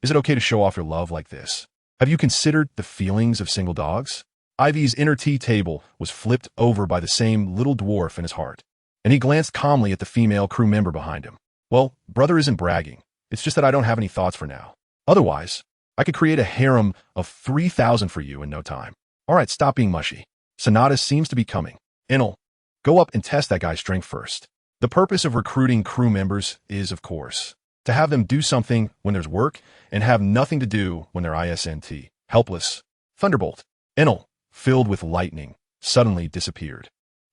is it okay to show off your love like this? Have you considered the feelings of single dogs? Ivy's inner tea table was flipped over by the same little dwarf in his heart, and he glanced calmly at the female crew member behind him. Well, brother isn't bragging. It's just that I don't have any thoughts for now. Otherwise, I could create a harem of 3,000 for you in no time. All right, stop being mushy. Sanada seems to be coming. Enel, go up and test that guy's strength first. The purpose of recruiting crew members is, of course, to have them do something when there's work and have nothing to do when they're ISNT. Helpless. Thunderbolt. Enel, filled with lightning, suddenly disappeared.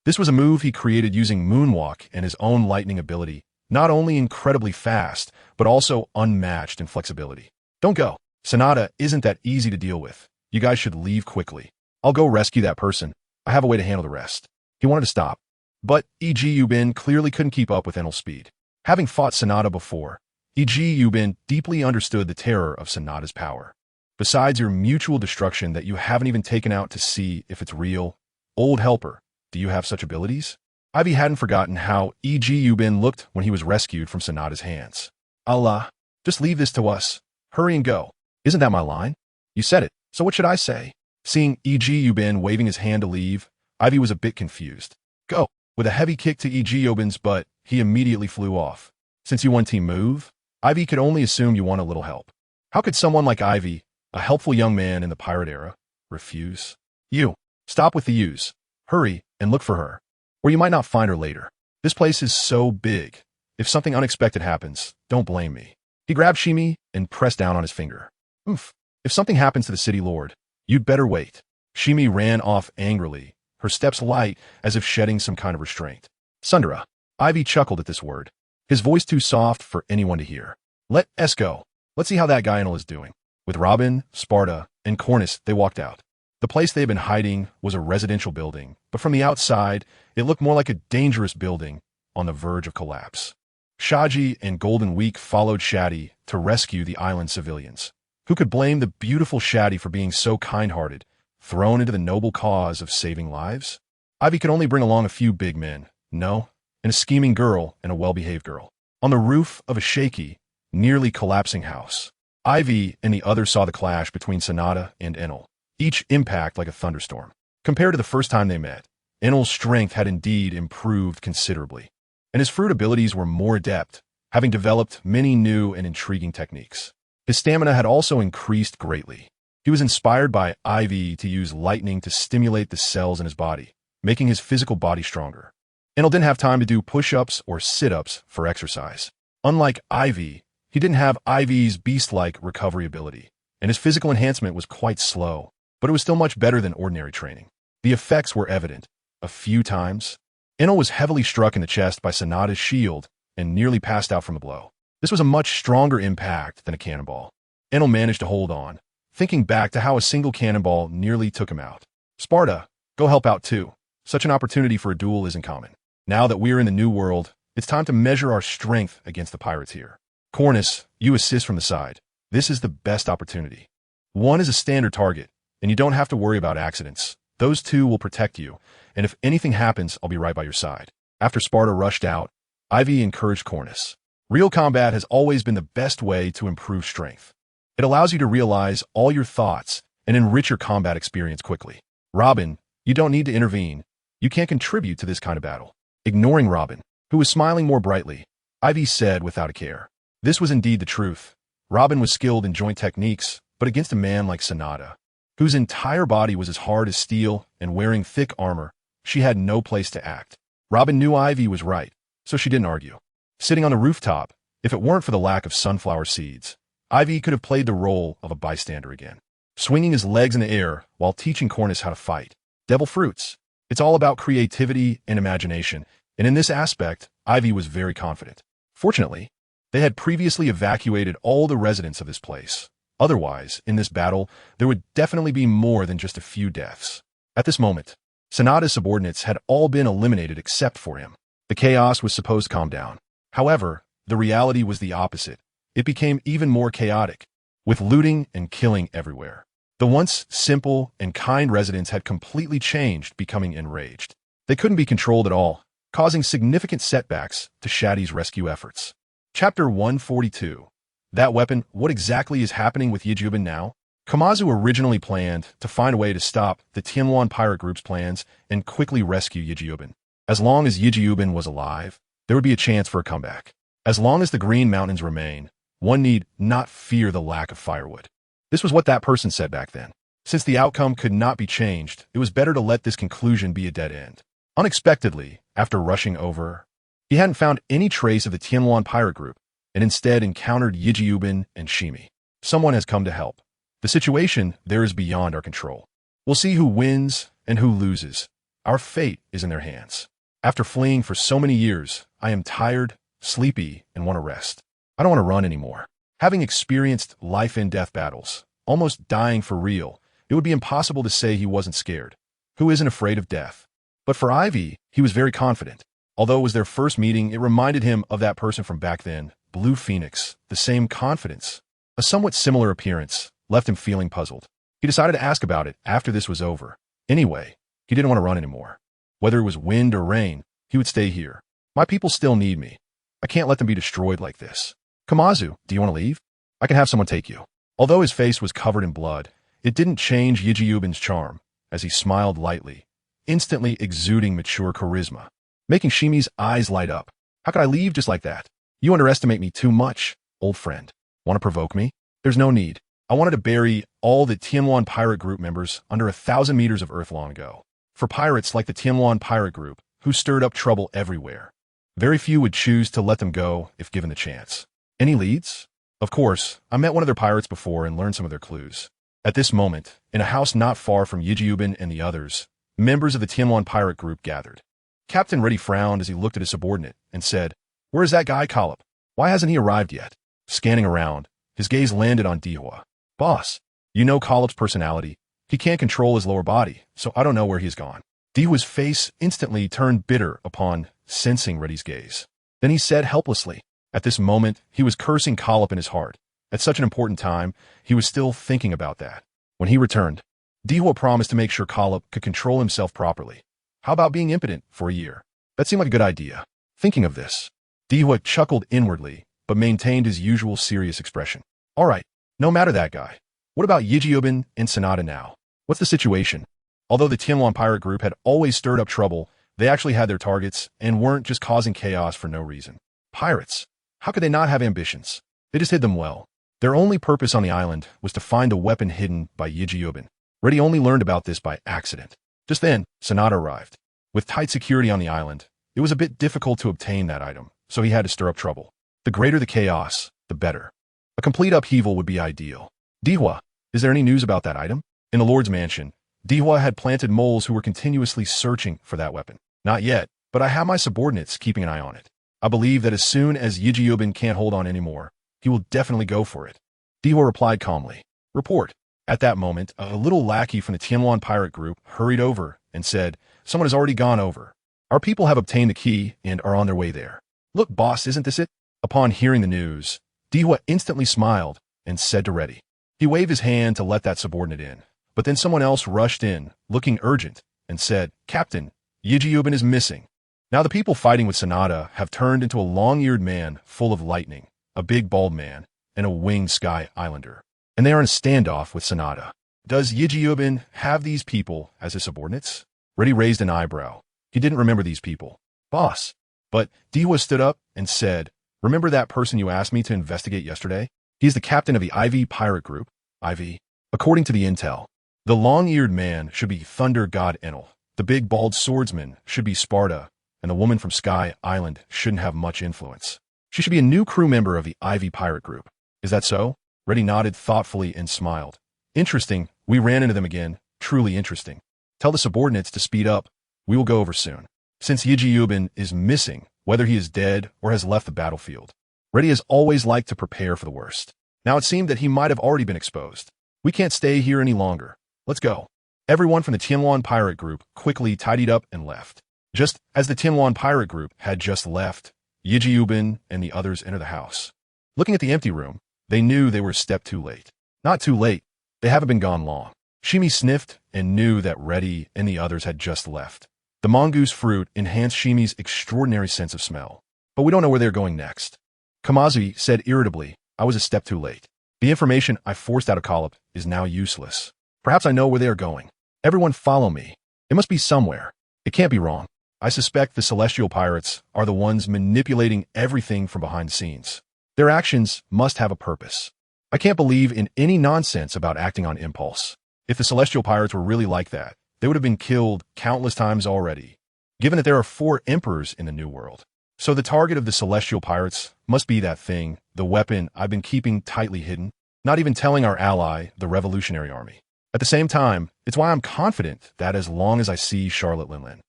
This was a move he created using Moonwalk and his own lightning ability, not only incredibly fast, but also unmatched in flexibility. Don't go. Sanada isn't that easy to deal with. You guys should leave quickly. I'll go rescue that person. I have a way to handle the rest. He wanted to stop, but Iji Yubin clearly couldn't keep up with Enel's speed. Having fought Sanada before, Iji Yubin deeply understood the terror of Sanada's power. besides your mutual destruction that you haven't even taken out to see if it's real? Old helper, do you have such abilities? Aivi hadn't forgotten how E.G. Yubin looked when he was rescued from Sanada's hands. Allah, just leave this to us. Hurry and go. Isn't that my line? You said it, so what should I say? Seeing E.G. Yubin waving his hand to leave, Aivi was a bit confused. Go. With a heavy kick to E.G. Yubin's butt, he immediately flew off. Since you want team move, Aivi could only assume you want a little help. How could someone like Aivi, a helpful young man in the pirate era, refuse? You. Stop with the yous. Hurry and look for her. Or you might not find her later. This place is so big. If something unexpected happens, don't blame me. He grabbed Shimi and pressed down on his finger. Oof. If something happens to the city lord, you'd better wait. Shimi ran off angrily, her steps light as if shedding some kind of restraint. Sundara. Aivi chuckled at this word, his voice too soft for anyone to hear. Let us go. Let's see how that Guyanal is doing. With Robin, Sparta, and Cornus, they walked out. The place they had been hiding was a residential building, but from the outside, it looked more like a dangerous building on the verge of collapse. Shati and Golden Week followed Shati to rescue the island civilians. Who could blame the beautiful Shati for being so kind-hearted, thrown into the noble cause of saving lives? Aivi could only bring along a few big men, no, and a scheming girl and a well-behaved girl. On the roof of a shaky, nearly collapsing house, Aivi and the others saw the clash between Sanada and Enel, each impact like a thunderstorm. Compared to the first time they met, Enel's strength had indeed improved considerably, and his fruit abilities were more adept, having developed many new and intriguing techniques. His stamina had also increased greatly. He was inspired by Aivi to use lightning to stimulate the cells in his body, making his physical body stronger. Enel didn't have time to do push-ups or sit-ups for exercise. Unlike Aivi, he didn't have Aivi's beast-like recovery ability, and his physical enhancement was quite slow, but it was still much better than ordinary training. The effects were evident. A few times, Enel was heavily struck in the chest by Sanada's shield and nearly passed out from the blow. This was a much stronger impact than a cannonball. Enel managed to hold on, thinking back to how a single cannonball nearly took him out. Sparta, go help out too. Such an opportunity for a duel isn't common. Now that we're in the new world, it's time to measure our strength against the pirates here. Cornus, you assist from the side. This is the best opportunity. One is a standard target, and you don't have to worry about accidents. Those two will protect you, and if anything happens, I'll be right by your side. After Sparta rushed out, Aivi encouraged Cornus. Real combat has always been the best way to improve strength. It allows you to realize all your thoughts and enrich your combat experience quickly. Robin, you don't need to intervene. You can't contribute to this kind of battle. Ignoring Robin, who was smiling more brightly, Aivi said without a care. This was indeed the truth. Robin was skilled in joint techniques, but against a man like Sanada, whose entire body was as hard as steel and wearing thick armor, she had no place to act. Robin knew Aivi was right, so she didn't argue. Sitting on the rooftop, if it weren't for the lack of sunflower seeds, Aivi could have played the role of a bystander again, swinging his legs in the air while teaching Cornus how to fight. Devil fruits. It's all about creativity and imagination, and in this aspect, Aivi was very confident. Fortunately, they had previously evacuated all the residents of this place. Otherwise, in this battle, there would definitely be more than just a few deaths. At this moment, Sanada's subordinates had all been eliminated except for him. The chaos was supposed to calm down. However, the reality was the opposite. It became even more chaotic, with looting and killing everywhere. The once simple and kind residents had completely changed, becoming enraged. They couldn't be controlled at all, causing significant setbacks to Shati's rescue efforts. Chapter 142. That weapon, what exactly is happening with Yijubin now? Kamazu originally planned to find a way to stop the Tianluan pirate group's plans and quickly rescue Yijubin. As long as Yijubin was alive, there would be a chance for a comeback. As long as the Green Mountains remain, one need not fear the lack of firewood. This was what that person said back then. Since the outcome could not be changed, it was better to let this conclusion be a dead end. Unexpectedly, after rushing over, he hadn't found any trace of the Tianluan pirate group, and instead encountered Yijubin and Shimi. Someone has come to help. The situation there is beyond our control. We'll see who wins and who loses. Our fate is in their hands. After fleeing for so many years, I am tired, sleepy, and want to rest. I don't want to run anymore. Having experienced life and death battles, almost dying for real, it would be impossible to say he wasn't scared. Who isn't afraid of death? But for Aivi, he was very confident. Although it was their first meeting, it reminded him of that person from back then, Blue Phoenix, the same confidence. A somewhat similar appearance, left him feeling puzzled. He decided to ask about it after this was over. Anyway, he didn't want to run anymore. Whether it was wind or rain, he would stay here. My people still need me. I can't let them be destroyed like this. Kamazu, do you want to leave? I can have someone take you. Although his face was covered in blood, it didn't change Yijiyubin's charm, as he smiled lightly, instantly exuding mature charisma, making Shimi's eyes light up. How could I leave just like that? You underestimate me too much, old friend. Want to provoke me? There's no need. I wanted to bury all the Tianwan pirate group members under 1,000 meters of earth long ago. For pirates like the Tianwan pirate group, who stirred up trouble everywhere, very few would choose to let them go if given the chance. Any leads? Of course, I met one of their pirates before and learned some of their clues. At this moment, in a house not far from Yijiyubin and the others, members of the Tianwan pirate group gathered. Captain Reddy frowned as he looked at his subordinate and said, "Where is that guy, Kalip? Why hasn't he arrived yet?" Scanning around, his gaze landed on Dihua. "Boss, you know Kalip's personality. He can't control his lower body, so I don't know where he's gone." Dihua's face instantly turned bitter upon sensing Reddy's gaze. Then he said helplessly. At this moment, he was cursing Kalip in his heart. At such an important time, he was still thinking about that. When he returned, Dihua promised to make sure Kalip could control himself properly. How about being impotent for a year? That seemed like a good idea. Thinking of this, Dihua chuckled inwardly, but maintained his usual serious expression. "All right, no matter that guy. What about Yijiyubin and Sanada now? What's the situation?" Although the Tianwan pirate group had always stirred up trouble, they actually had their targets and weren't just causing chaos for no reason. Pirates. How could they not have ambitions? They just hid them well. Their only purpose on the island was to find a weapon hidden by Yijiyubin. Reddy only learned about this by accident. Just then, Sanada arrived. With tight security on the island, it was a bit difficult to obtain that item, so he had to stir up trouble. The greater the chaos, the better. A complete upheaval would be ideal. "Dihua, is there any news about that item?" In the Lord's mansion, Dihua had planted moles who were continuously searching for that weapon. "Not yet, but I have my subordinates keeping an eye on it. I believe that as soon as Yijiyubin can't hold on anymore, he will definitely go for it." Dihua replied calmly. "Report." At that moment, a little lackey from the Tianwan pirate group hurried over and said, "Someone has already gone over. Our people have obtained the key and are on their way there." "Look, boss, isn't this it?" Upon hearing the news, Dihua instantly smiled and said to Reddy. He waved his hand to let that subordinate in, but then someone else rushed in, looking urgent, and said, "Captain, Yijiyubin is missing." Now the people fighting with Sanada have turned into a long-eared man full of lightning, a big bald man, and a winged sky islander. And they are in a standoff with Sanada. Does Yijiyubin have these people as his subordinates? Reddy raised an eyebrow. He didn't remember these people. "Boss." But Dihua stood up and said, "Remember that person you asked me to investigate yesterday? He's the captain of the Aivi pirate group." Aivi. According to the intel, the long-eared man should be Thunder God Enel. The big bald swordsman should be Sparta, and the woman from Sky Island shouldn't have much influence. She should be a new crew member of the Aivi pirate group. Is that so? Reddy nodded thoughtfully and smiled. "Interesting. We ran into them again. Truly interesting. Tell the subordinates to speed up. We will go over soon." Since Yijiyubin is missing, whether he is dead or has left the battlefield, Reddy has always liked to prepare for the worst. Now it seemed that he might have already been exposed. "We can't stay here any longer. Let's go." Everyone from the Tianwan pirate group quickly tidied up and left. Just as the Tianwan pirate group had just left, Yijiyubin and the others entered the house. Looking at the empty room, they knew they were a step too late. Not too late. They haven't been gone long. Shimi sniffed and knew that Reddy and the others had just left. The mongoose fruit enhanced Shimi's extraordinary sense of smell. But we don't know where they're going next. Kamazi said irritably, "I was a step too late. The information I forced out of Kalip is now useless. Perhaps I know where they are going. Everyone follow me. It must be somewhere. It can't be wrong. I suspect the celestial pirates are the ones manipulating everything from behind the scenes. Their actions must have a purpose. I can't believe in any nonsense about acting on impulse. If the celestial pirates were really like that, they would have been killed countless times already, given that there are 4 emperors in the New World. So the target of the celestial pirates must be that thing, the weapon I've been keeping tightly hidden, not even telling our ally, the Revolutionary Army. At the same time, it's why I'm confident that as long as I see Charlotte Linlin,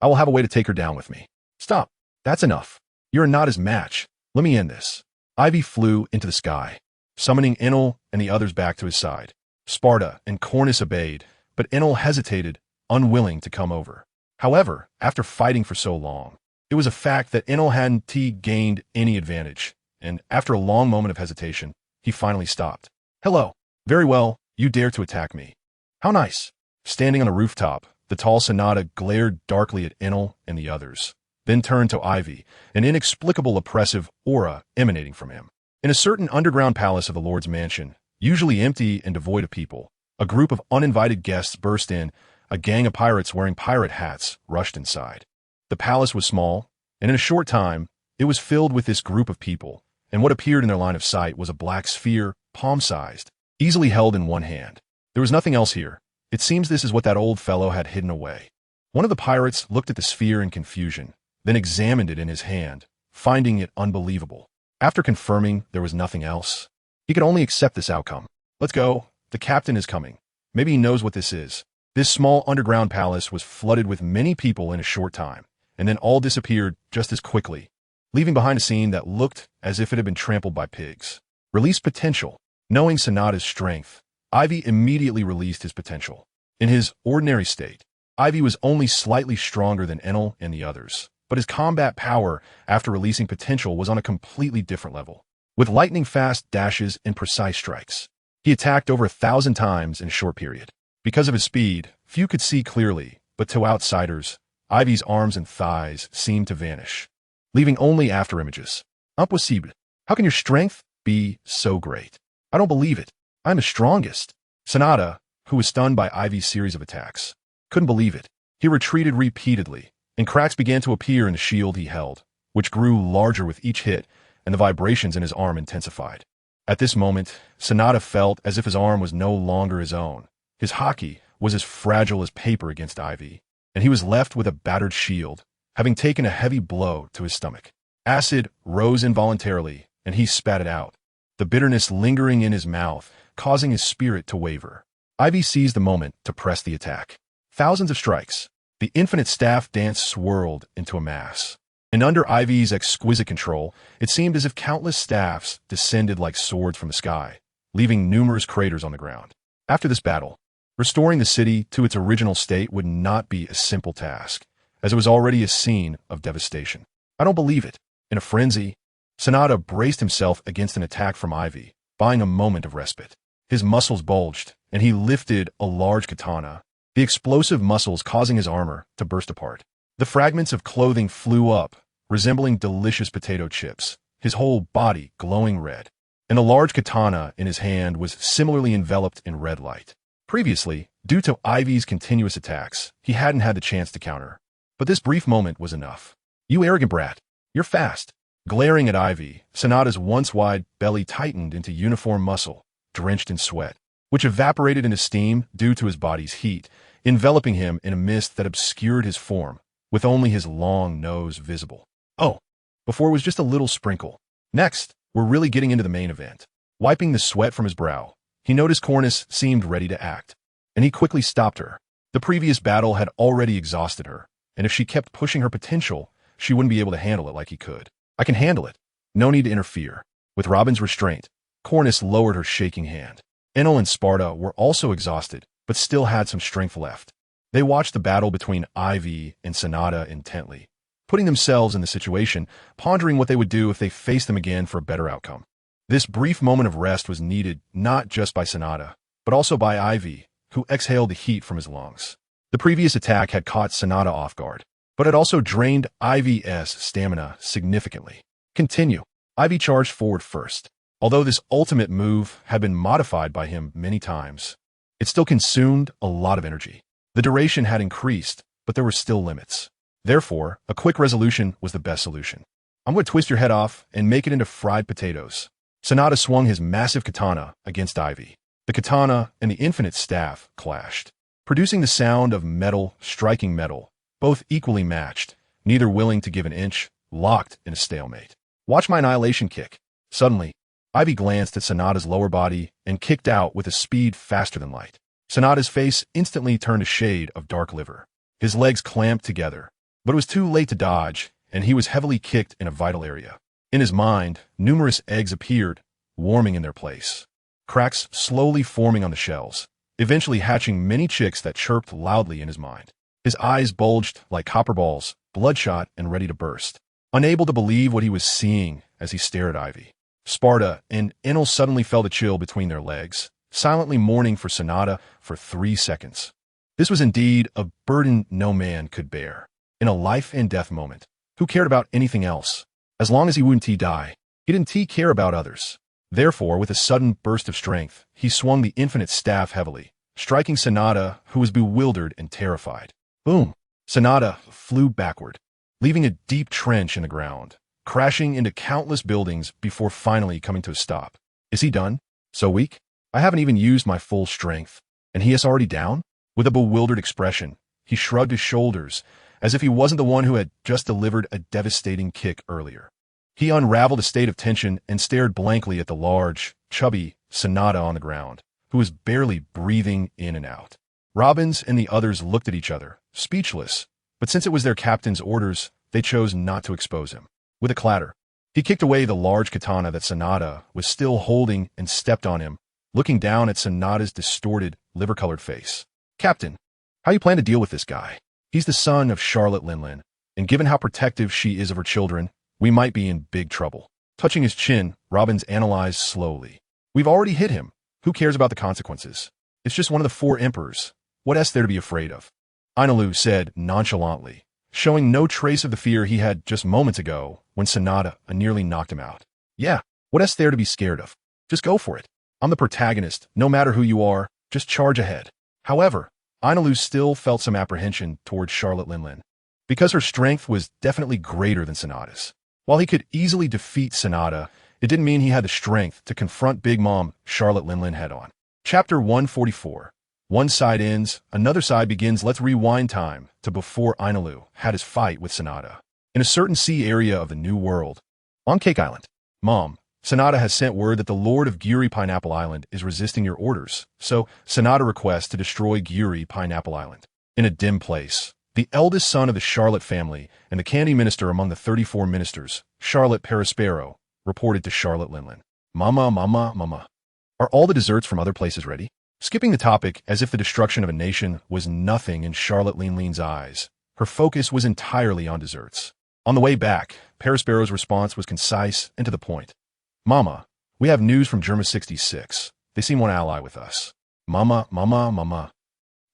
I will have a way to take her down with me." "Stop. That's enough. You're not his match. Let me end this." Aivi flew into the sky, summoning Enel and the others back to his side. Sparta and Cornus obeyed, but Enel hesitated, unwilling to come over. However, after fighting for so long, it was a fact that Enel hadn't gained any advantage, and after a long moment of hesitation, he finally stopped. "Hello." Very well, you dare to attack me. How nice. Standing on a rooftop, the tall Sonata glared darkly at Enel and the others, then turned to Aivi, an inexplicable oppressive aura emanating from him. In a certain underground palace of the Lord's mansion, usually empty and devoid of people, a group of uninvited guests burst in. A gang of pirates wearing pirate hats rushed inside. The palace was small, and in a short time, it was filled with this group of people, and what appeared in their line of sight was a black sphere, palm-sized, easily held in one hand. There was nothing else here. It seems this is what that old fellow had hidden away. One of the pirates looked at the sphere in confusion, then examined it in his hand, finding it unbelievable. After confirming there was nothing else, he could only accept this outcome. Let's go. The captain is coming. Maybe he knows what this is. This small underground palace was flooded with many people in a short time, and then all disappeared just as quickly, leaving behind a scene that looked as if it had been trampled by pigs. Release potential. Knowing Sonata's strength, Aivi immediately released his potential. In his ordinary state, Aivi was only slightly stronger than Enel and the others, but his combat power after releasing potential was on a completely different level. With lightning-fast dashes and precise strikes, he attacked over 1,000 times in a short period. Because of his speed, few could see clearly, but to outsiders, Aivi's arms and thighs seemed to vanish, leaving only afterimages. Impossible. How can your strength be so great? I don't believe it. I'm the strongest. Sonata, who was stunned by Aivi's series of attacks, couldn't believe it. He retreated repeatedly, and cracks began to appear in the shield he held, which grew larger with each hit, and the vibrations in his arm intensified. At this moment, Sonata felt as if his arm was no longer his own. His hockey was as fragile as paper against Aivi, and he was left with a battered shield, having taken a heavy blow to his stomach. Acid rose involuntarily, and he spat it out, the bitterness lingering in his mouth, causing his spirit to waver. Aivi seized the moment to press the attack. Thousands of strikes. The infinite staff dance swirled into a mass. And under Aivi's exquisite control, it seemed as if countless staffs descended like swords from the sky, leaving numerous craters on the ground. After this battle, restoring the city to its original state would not be a simple task, as it was already a scene of devastation. I don't believe it. In a frenzy, Sonata braced himself against an attack from Aivi, buying a moment of respite. His muscles bulged, and he lifted a large katana, the explosive muscles causing his armor to burst apart. The fragments of clothing flew up, resembling delicious potato chips, his whole body glowing red, and the large katana in his hand was similarly enveloped in red light. Previously, due to Aivi's continuous attacks, he hadn't had the chance to counter. But this brief moment was enough. You arrogant brat, you're fast. Glaring at Aivi, Sonata's once wide belly tightened into uniform muscle, drenched in sweat, which evaporated into steam due to his body's heat, enveloping him in a mist that obscured his form, with only his long nose visible. Oh, before it was just a little sprinkle. Next, we're really getting into the main event. Wiping the sweat from his brow, he noticed Cornus seemed ready to act, and he quickly stopped her. The previous battle had already exhausted her, and if she kept pushing her potential, she wouldn't be able to handle it like he could. I can handle it. No need to interfere. With Robin's restraint, Cornus lowered her shaking hand. Enel and Sparta were also exhausted, but still had some strength left. They watched the battle between Aivi and Sonata intently, putting themselves in the situation, pondering what they would do if they faced them again for a better outcome. This brief moment of rest was needed not just by Sonata, but also by Aivi, who exhaled the heat from his lungs. The previous attack had caught Sonata off guard, but it also drained Aivi's stamina significantly. Continue. Aivi charged forward first. Although this ultimate move had been modified by him many times, it still consumed a lot of energy. The duration had increased, but there were still limits. Therefore, a quick resolution was the best solution. I'm going to twist your head off and make it into fried potatoes. Sonata swung his massive katana against Aivi. The katana and the infinite staff clashed, producing the sound of metal striking metal, both equally matched, neither willing to give an inch, locked in a stalemate. Watch my annihilation kick. Suddenly, Aivi glanced at Sonata's lower body and kicked out with a speed faster than light. Sonata's face instantly turned a shade of dark liver. His legs clamped together, but it was too late to dodge, and he was heavily kicked in a vital area. In his mind, numerous eggs appeared, warming in their place. Cracks slowly forming on the shells, eventually hatching many chicks that chirped loudly in his mind. His eyes bulged like copper balls, bloodshot and ready to burst. Unable to believe what he was seeing as he stared at Aivi, Sparta and Enel suddenly felt a chill between their legs, silently mourning for Sanada for 3 seconds. This was indeed a burden no man could bear. In a life and death moment, who cared about anything else? As long as he wouldn't die, he didn't care about others. Therefore, with a sudden burst of strength, he swung the infinite staff heavily, striking Sanada, who was bewildered and terrified. Boom! Sanada flew backward, leaving a deep trench in the ground, crashing into countless buildings before finally coming to a stop. Is he done? So weak? I haven't even used my full strength, and he is already down? With a bewildered expression, he shrugged his shoulders, as if he wasn't the one who had just delivered a devastating kick earlier. He unraveled a state of tension and stared blankly at the large, chubby Sanada on the ground, who was barely breathing in and out. Robbins and the others looked at each other, speechless, but since it was their captain's orders, they chose not to expose him. With a clatter, he kicked away the large katana that Sanada was still holding and stepped on him, looking down at Sanada's distorted, liver-colored face. Captain, how you plan to deal with this guy? He's the son of Charlotte Linlin, and given how protective she is of her children, we might be in big trouble. Touching his chin, Robbins analyzed slowly. We've already hit him. Who cares about the consequences? It's just one of the 4 emperors. What else there to be afraid of? Ainalu said nonchalantly, showing no trace of the fear he had just moments ago when Sanada nearly knocked him out. Yeah, what else there to be scared of? Just go for it. I'm the protagonist, no matter who you are, just charge ahead. However, Ainalu still felt some apprehension towards Charlotte Linlin, because her strength was definitely greater than Sanada's. While he could easily defeat Sanada, it didn't mean he had the strength to confront Big Mom Charlotte Linlin head-on. Chapter 144. One side ends, another side begins. Let's rewind time to before Ainalu had his fight with Sanada. In a certain sea area of the New World, on Cake Island, Mom, Sanada has sent word that the Lord of Guri Pineapple Island is resisting your orders, so Sanada requests to destroy Guri Pineapple Island. In a dim place, the eldest son of the Charlotte family and the candy minister among the 34 ministers, Charlotte Perispero, reported to Charlotte Linlin. Mama. Are all the desserts from other places ready? Skipping the topic as if the destruction of a nation was nothing in Charlotte Linlin's eyes, her focus was entirely on desserts. On the way back, Perispero's response was concise and to the point. Mama, we have news from Germa 66. They seem want to ally with us. Mama.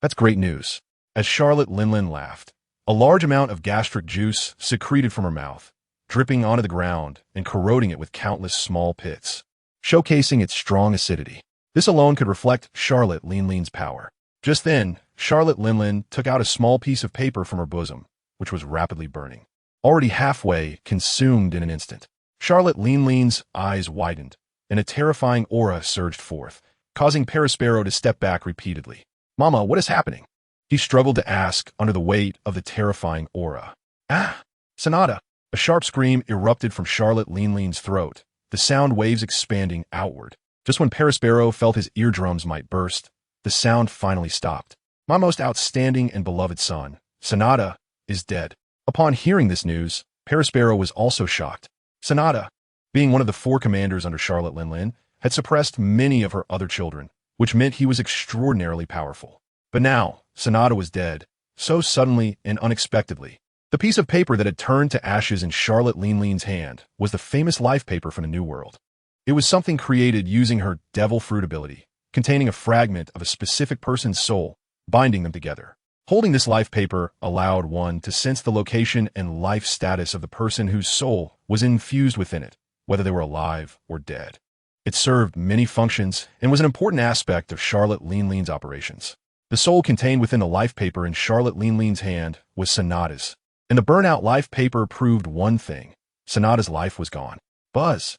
That's great news. As Charlotte Linlin laughed, a large amount of gastric juice secreted from her mouth, dripping onto the ground and corroding it with countless small pits, showcasing its strong acidity. This alone could reflect Charlotte Linlin's power. Just then, Charlotte Linlin took out a small piece of paper from her bosom, which was rapidly burning. Already halfway, consumed in an instant. Charlotte Linlin's eyes widened, and a terrifying aura surged forth, causing Perispero to step back repeatedly. Mama, what is happening? He struggled to ask under the weight of the terrifying aura. Ah! Sanada! A sharp scream erupted from Charlotte Linlin's throat, the sound waves expanding outward. Just when Perispero felt his eardrums might burst, the sound finally stopped. My most outstanding and beloved son, Sanada, is dead. Upon hearing this news, Perispero was also shocked. Sanada, being one of the 4 commanders under Charlotte Linlin, had suppressed many of her other children, which meant he was extraordinarily powerful. But now, Sanada was dead, so suddenly and unexpectedly. The piece of paper that had turned to ashes in Charlotte Linlin's hand was the famous life paper from the New World. It was something created using her devil fruit ability, containing a fragment of a specific person's soul, binding them together. Holding this life paper allowed one to sense the location and life status of the person whose soul was infused within it, whether they were alive or dead. It served many functions and was an important aspect of Charlotte Linlin's operations. The soul contained within the life paper in Charlotte Linlin's hand was Sanada's, and the burnout life paper proved one thing. Sanada's life was gone. Buzz.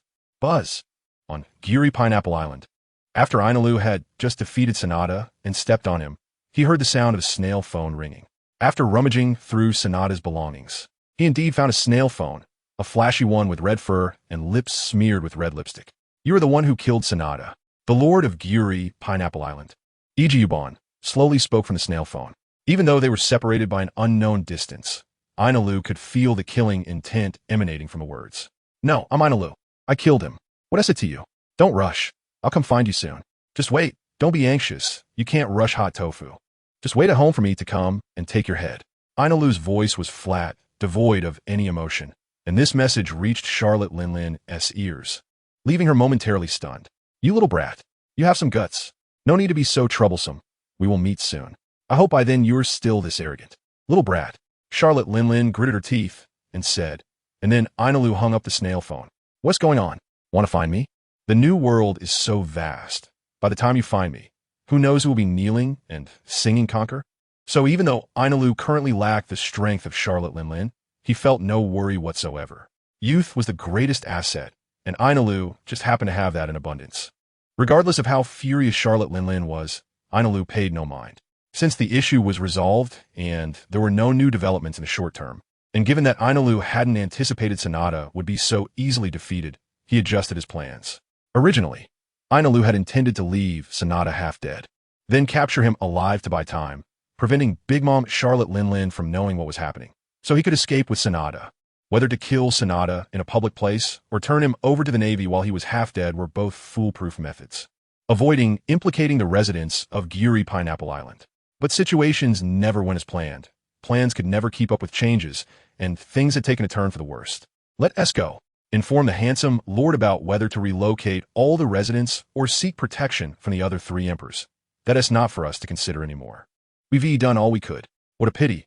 On Guri Pineapple Island. After Ainalu had just defeated Sanada and stepped on him, he heard the sound of a snail phone ringing. After rummaging through Sanada's belongings, he indeed found a snail phone, a flashy one with red fur and lips smeared with red lipstick. You are the one who killed Sanada, the Lord of Guri Pineapple Island. Ijiyuban slowly spoke from the snail phone. Even though they were separated by an unknown distance, Ainalu could feel the killing intent emanating from the words. No, I'm Ainalu. I killed him. What is it to you? Don't rush. I'll come find you soon. Just wait. Don't be anxious. You can't rush hot tofu. Just wait at home for me to come and take your head. Ainalu's voice was flat, devoid of any emotion, and this message reached Charlotte Linlin's ears, leaving her momentarily stunned. You little brat. You have some guts. No need to be so troublesome. We will meet soon. I hope by then you're still this arrogant. Little brat. Charlotte Linlin gritted her teeth and said, and then Ainalu hung up the snail phone. What's going on? Want to find me? The new world is so vast. By the time you find me, who knows who will be kneeling and singing conquer? So even though Ainalu currently lacked the strength of Charlotte Linlin, he felt no worry whatsoever. Youth was the greatest asset, and Ainalu just happened to have that in abundance. Regardless of how furious Charlotte Linlin was, Ainalu paid no mind. Since the issue was resolved and there were no new developments in the short term, and given that Ainalu hadn't anticipated Sanada would be so easily defeated, he adjusted his plans. Originally, Ainalu had intended to leave Sanada half dead, then capture him alive to buy time, preventing Big Mom Charlotte Linlin from knowing what was happening, so he could escape with Sanada. Whether to kill Sanada in a public place or turn him over to the Navy while he was half dead were both foolproof methods, avoiding implicating the residents of Guri Pineapple Island. But situations never went as planned. Plans could never keep up with changes, and things had taken a turn for the worst. Let Esco inform the handsome lord about whether to relocate all the residents or seek protection from the other three emperors. That is not for us to consider anymore. We've done all we could. What a pity.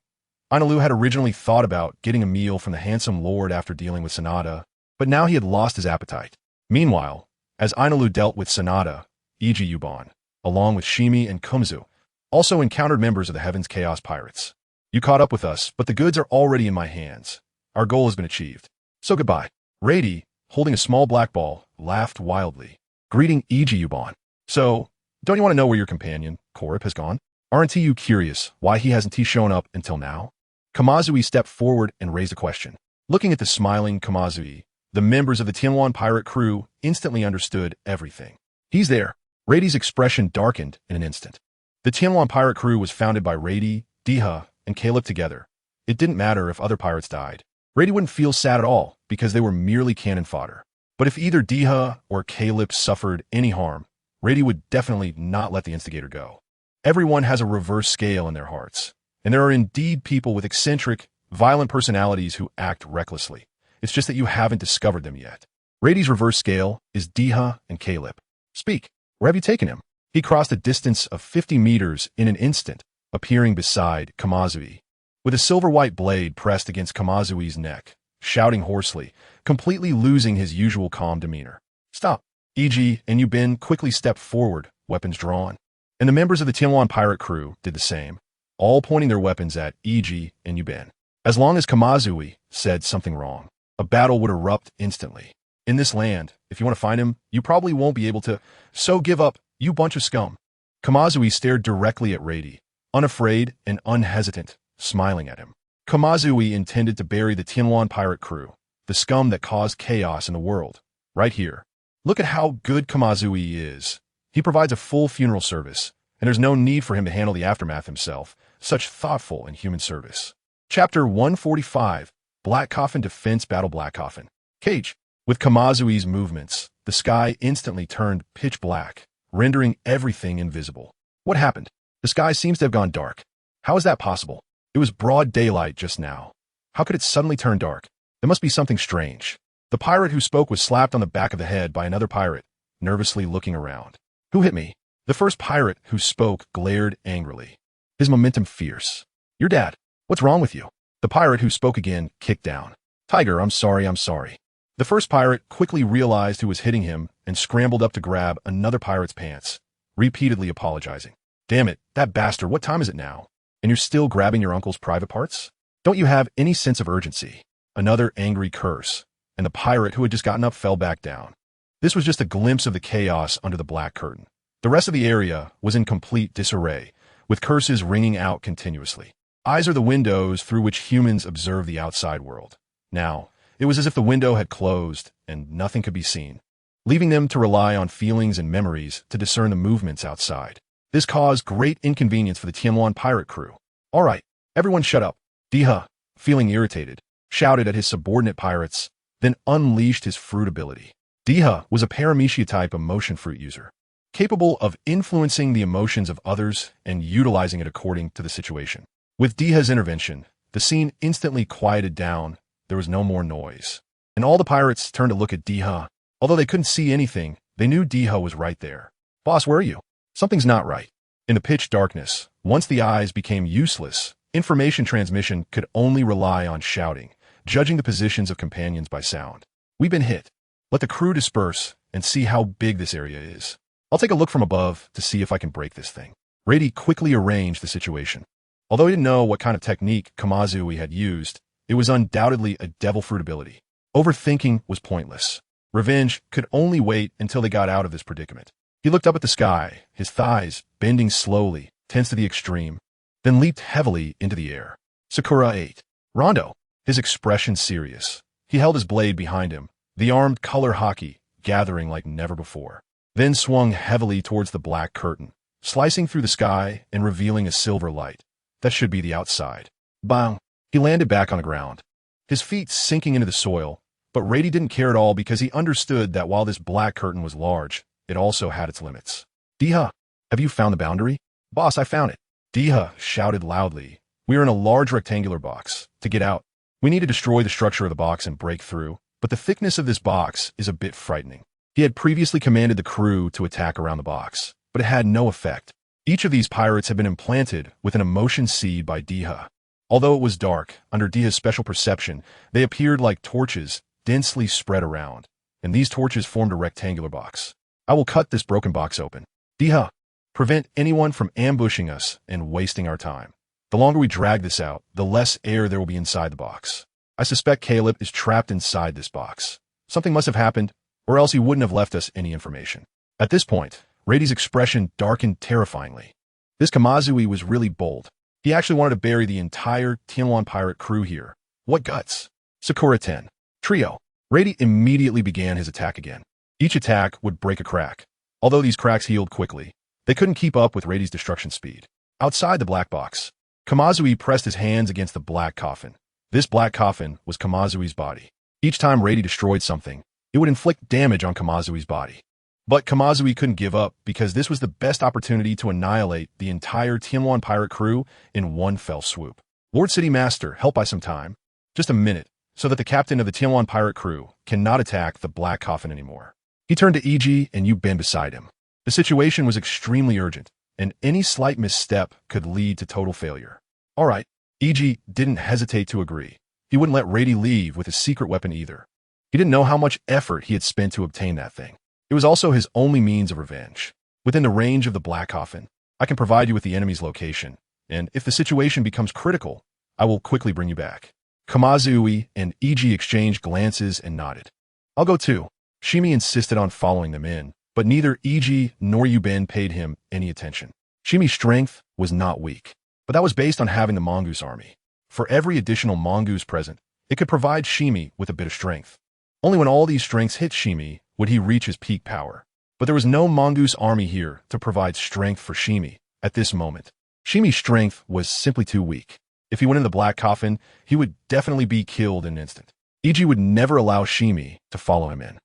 Ainalu had originally thought about getting a meal from the handsome lord after dealing with Sanada, but now he had lost his appetite. Meanwhile, as Ainalu dealt with Sanada, Iji Yuban, along with Shimi and Kumzu, also encountered members of the Heavens Chaos Pirates. You caught up with us, but the goods are already in my hands. Our goal has been achieved. So goodbye. Rady, holding a small black ball, laughed wildly, greeting Iji Yuban. So, don't you want to know where your companion, Korip, has gone? Aren't you curious why he hasn't shown up until now? Kamazui stepped forward and raised a question. Looking at the smiling Kamazui, the members of the Tianwan pirate crew instantly understood everything. He's there. Rady's expression darkened in an instant. The Tianwan pirate crew was founded by Rady, Diha, and Caleb together. It didn't matter if other pirates died. Rady wouldn't feel sad at all because they were merely cannon fodder. But if either Diha or Caleb suffered any harm, Rady would definitely not let the instigator go. Everyone has a reverse scale in their hearts, and there are indeed people with eccentric, violent personalities who act recklessly. It's just that you haven't discovered them yet. Rady's reverse scale is Diha and Caleb. Speak. Where have you taken him? He crossed a distance of 50 meters in an instant, appearing beside Kamazui, with a silver-white blade pressed against Kamazui's neck, shouting hoarsely, completely losing his usual calm demeanor. Stop. Iji and Yubin quickly stepped forward, weapons drawn. And the members of the Tianwan pirate crew did the same, all pointing their weapons at Iji and Yubin. As long as Kamazui said something wrong, a battle would erupt instantly. In this land, if you want to find him, you probably won't be able to, so give up, you bunch of scum. Kamazui stared directly at Rady, unafraid and unhesitant, smiling at him. Kamazui intended to bury the Tianwan pirate crew, the scum that caused chaos in the world, right here. Look at how good Kamazui is. He provides a full funeral service, and there's no need for him to handle the aftermath himself. Such thoughtful and human service. Chapter 145, Black Coffin Defense Battle Black Coffin. Cage. With Kamazui's movements, the sky instantly turned pitch black, rendering everything invisible. What happened? The sky seems to have gone dark. How is that possible? It was broad daylight just now. How could it suddenly turn dark? There must be something strange. The pirate who spoke was slapped on the back of the head by another pirate, nervously looking around. Who hit me? The first pirate who spoke glared angrily, his momentum fierce. Your dad. What's wrong with you? The pirate who spoke again kicked down. Tiger, I'm sorry. The first pirate quickly realized who was hitting him and scrambled up to grab another pirate's pants, repeatedly apologizing. Damn it, that bastard, what time is it now? And you're still grabbing your uncle's private parts? Don't you have any sense of urgency? Another angry curse, and the pirate who had just gotten up fell back down. This was just a glimpse of the chaos under the black curtain. The rest of the area was in complete disarray, with curses ringing out continuously. Eyes are the windows through which humans observe the outside world. Now, it was as if the window had closed and nothing could be seen, leaving them to rely on feelings and memories to discern the movements outside. This caused great inconvenience for the Tianwan pirate crew. All right, everyone shut up. Diha, feeling irritated, shouted at his subordinate pirates, then unleashed his fruit ability. Diha was a paramecia type emotion fruit user, capable of influencing the emotions of others and utilizing it according to the situation. With Diha's intervention, the scene instantly quieted down. There was no more noise, and all the pirates turned to look at Diha. Although they couldn't see anything, they knew Diha was right there. Boss, where are you? Something's not right. In the pitch darkness, once the eyes became useless, information transmission could only rely on shouting, judging the positions of companions by sound. We've been hit. Let the crew disperse and see how big this area is. I'll take a look from above to see if I can break this thing. Rady quickly arranged the situation. Although he didn't know what kind of technique Kamazui had used, it was undoubtedly a devil fruit ability. Overthinking was pointless. Revenge could only wait until they got out of this predicament. He looked up at the sky, his thighs bending slowly, tense to the extreme, then leaped heavily into the air. Sakura 8. Rondo. His expression serious. He held his blade behind him, the armed color hockey gathering like never before, then swung heavily towards the black curtain, slicing through the sky and revealing a silver light. That should be the outside. Bang! He landed back on the ground, his feet sinking into the soil, but Rady didn't care at all because he understood that while this black curtain was large, it also had its limits. Diha, have you found the boundary? Boss, I found it. Diha shouted loudly. We are in a large rectangular box. To get out, we need to destroy the structure of the box and break through, but the thickness of this box is a bit frightening. He had previously commanded the crew to attack around the box, but it had no effect. Each of these pirates had been implanted with an emotion seed by Diha. Although it was dark, under Diha's special perception, they appeared like torches densely spread around, and these torches formed a rectangular box. I will cut this broken box open. Diha, prevent anyone from ambushing us and wasting our time. The longer we drag this out, the less air there will be inside the box. I suspect Caleb is trapped inside this box. Something must have happened, or else he wouldn't have left us any information. At this point, Rady's expression darkened terrifyingly. This Kamazui was really bold. He actually wanted to bury the entire Tianwan pirate crew here. What guts? Sakura 10. Trio. Rady immediately began his attack again. Each attack would break a crack. Although these cracks healed quickly, they couldn't keep up with Rady's destruction speed. Outside the black box, Kamazui pressed his hands against the black coffin. This black coffin was Kamazui's body. Each time Rady destroyed something, it would inflict damage on Kamazui's body. But Kamazui couldn't give up because this was the best opportunity to annihilate the entire Tianwan pirate crew in one fell swoop. Lord City Master, help by some time. Just a minute, so that the captain of the Tianwan pirate crew cannot attack the black coffin anymore. He turned to Iji and Yu Ben beside him. The situation was extremely urgent, and any slight misstep could lead to total failure. All right, Iji didn't hesitate to agree. He wouldn't let Rady leave with his secret weapon either. He didn't know how much effort he had spent to obtain that thing. It was also his only means of revenge. Within the range of the black coffin, I can provide you with the enemy's location, and if the situation becomes critical, I will quickly bring you back. Kamazui and Iji exchanged glances and nodded. I'll go too. Shimi insisted on following them in, but neither Iji nor Yu Ben paid him any attention. Shimi's strength was not weak, but that was based on having the mongoose army. For every additional mongoose present, it could provide Shimi with a bit of strength. Only when all these strengths hit Shimi would he reach his peak power. But there was no mongoose army here to provide strength for Shimi at this moment. Shimi's strength was simply too weak. If he went in the black coffin, he would definitely be killed in an instant. Iji would never allow Shimi to follow him in.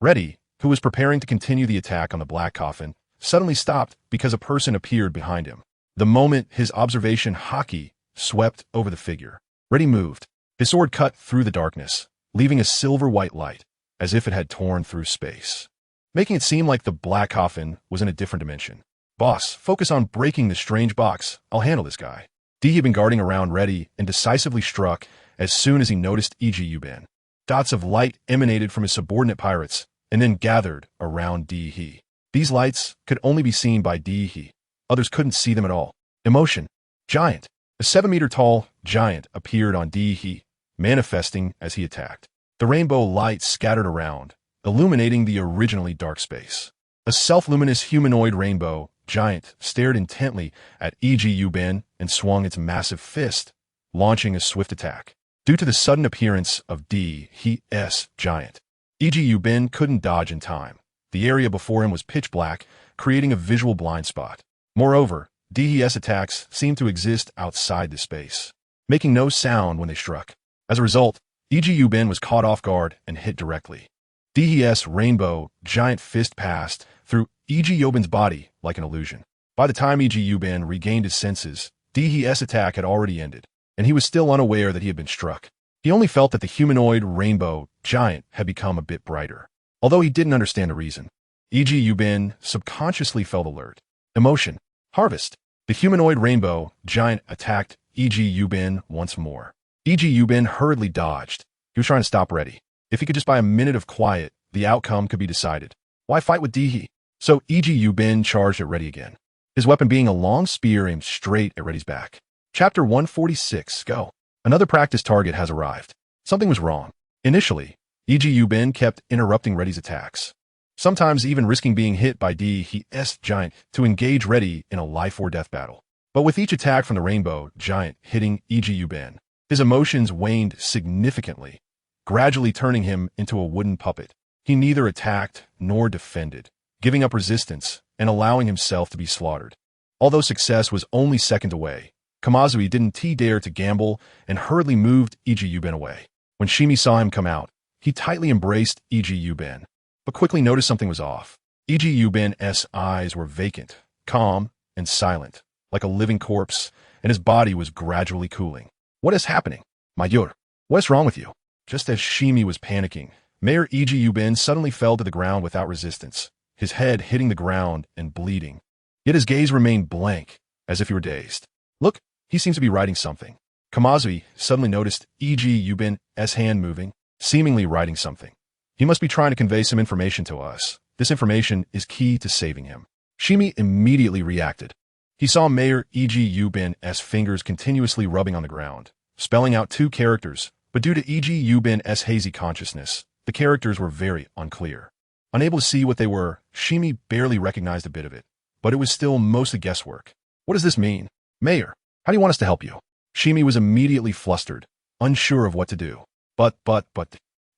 Reddy, who was preparing to continue the attack on the black coffin, suddenly stopped because a person appeared behind him. The moment his observation haki swept over the figure, Reddy moved. His sword cut through the darkness, leaving a silver-white light, as if it had torn through space, making it seem like the black coffin was in a different dimension. Boss, focus on breaking this strange box. I'll handle this guy. D had been guarding around Reddy and decisively struck as soon as he noticed Iji Yu Ben. Dots of light emanated from his subordinate pirates and then gathered around D. These lights could only be seen by D. Others couldn't see them at all. Emotion. Giant. A 7-meter-tall giant appeared on D, manifesting as he attacked. The rainbow light scattered around, illuminating the originally dark space. A self-luminous humanoid rainbow giant stared intently at Iji Yu Ben and swung its massive fist, launching a swift attack. Due to the sudden appearance of D.'s giant, Iji Yu Ben couldn't dodge in time. The area before him was pitch black, creating a visual blind spot. Moreover, D.'s attacks seemed to exist outside the space, making no sound when they struck. As a result, Iji Yu Ben was caught off guard and hit directly. D.'s rainbow giant fist passed through Iji Yu Ben's body like an illusion. By the time Iji Yu Ben regained his senses, D.'s attack had already ended, and he was still unaware that he had been struck. He only felt that the humanoid rainbow giant had become a bit brighter, although he didn't understand the reason. E.g. Yubin subconsciously felt alert. Emotion. Harvest. The humanoid rainbow giant attacked E.g. Yubin once more. E.g. Yubin hurriedly dodged. He was trying to stop Reddy. If he could just buy a minute of quiet, the outcome could be decided. Why fight with Dihi? So E.g. Yubin charged at Reddy again, his weapon being a long spear aimed straight at Reddy's back. Chapter 146, Go. Another practice target has arrived. Something was wrong. Initially, E.g. Yubin kept interrupting Reddy's attacks, sometimes even risking being hit by Dihi's giant to engage Reddy in a life-or-death battle. But with each attack from the rainbow giant hitting E.g. Yubin, his emotions waned significantly, gradually turning him into a wooden puppet. He neither attacked nor defended, giving up resistance and allowing himself to be slaughtered. Although success was only seconds away, Kamazui didn't dare to gamble and hurriedly moved E.g. Yubin away. When Shimi saw him come out, he tightly embraced E.g. Yubin, but quickly noticed something was off. E.g. Yubin's eyes were vacant, calm, and silent, like a living corpse, and his body was gradually cooling. What is happening? Mayur, what's wrong with you? Just as Shimi was panicking, Mayor E.g. Yubin suddenly fell to the ground without resistance, his head hitting the ground and bleeding. Yet his gaze remained blank, as if he were dazed. Look, he seems to be writing something. Kamazui suddenly noticed E.g. Yubin's hand moving, seemingly writing something. He must be trying to convey some information to us. This information is key to saving him. Shimi immediately reacted. He saw Mayor E.g. Yubin's fingers continuously rubbing on the ground, spelling out two characters, but due to E.g. Yubin's hazy consciousness, the characters were very unclear. Unable to see what they were, Shimi barely recognized a bit of it, but it was still mostly guesswork. What does this mean? Mayor, how do you want us to help you? Shimi was immediately flustered, unsure of what to do. But,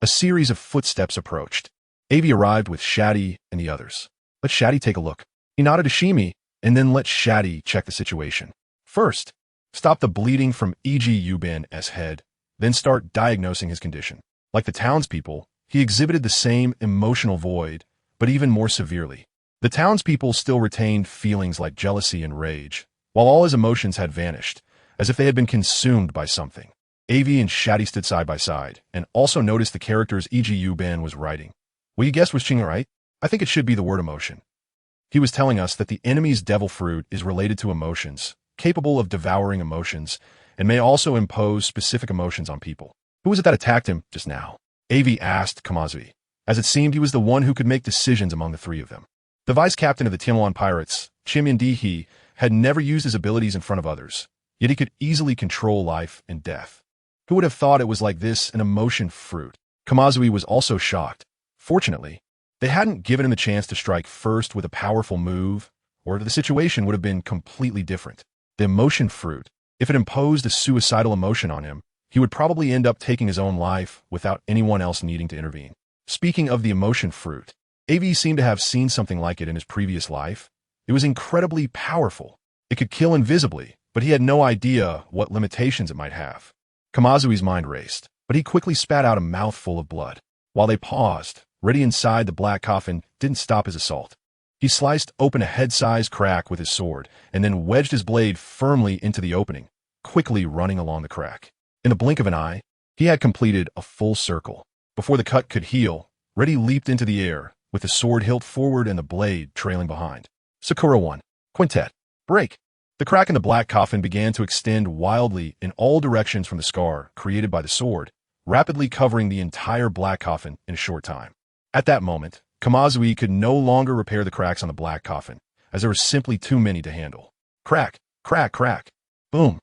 a series of footsteps approached. Aivi arrived with Shati and the others. Let Shati take a look. He nodded to Shimi, and then let Shati check the situation. First, stop the bleeding from E.g. Yubin's head, then start diagnosing his condition. Like the townspeople, he exhibited the same emotional void, but even more severely. The townspeople still retained feelings like jealousy and rage, while all his emotions had vanished, as if they had been consumed by something. Aivi and Shati stood side by side, and also noticed the characters E.g. Yubin was writing. Will you guess which Ching right? I think it should be the word emotion. He was telling us that the enemy's devil fruit is related to emotions, capable of devouring emotions, and may also impose specific emotions on people. Who was it that attacked him just now? Aivi asked Kamazui, as it seemed he was the one who could make decisions among the three of them. The vice captain of the Tianluan pirates, Chimyan Dihi, had never used his abilities in front of others, yet he could easily control life and death. Who would have thought it was like this an emotion fruit? Kamazui was also shocked. Fortunately, they hadn't given him the chance to strike first with a powerful move, or the situation would have been completely different. The emotion fruit, if it imposed a suicidal emotion on him, he would probably end up taking his own life without anyone else needing to intervene. Speaking of the emotion fruit, Aivi seemed to have seen something like it in his previous life. It was incredibly powerful. It could kill invisibly, but he had no idea what limitations it might have. Kamazui's mind raced, but he quickly spat out a mouthful of blood. While they paused, Reddy inside the black coffin didn't stop his assault. He sliced open a head-sized crack with his sword, and then wedged his blade firmly into the opening, quickly running along the crack. In the blink of an eye, he had completed a full circle. Before the cut could heal, Reddy leaped into the air, with the sword hilt forward and the blade trailing behind. Sakura 1. Quintet. Break. The crack in the black coffin began to extend wildly in all directions from the scar created by the sword, rapidly covering the entire black coffin in a short time. At that moment, Kamazui could no longer repair the cracks on the black coffin, as there were simply too many to handle. Crack, crack, crack. Boom.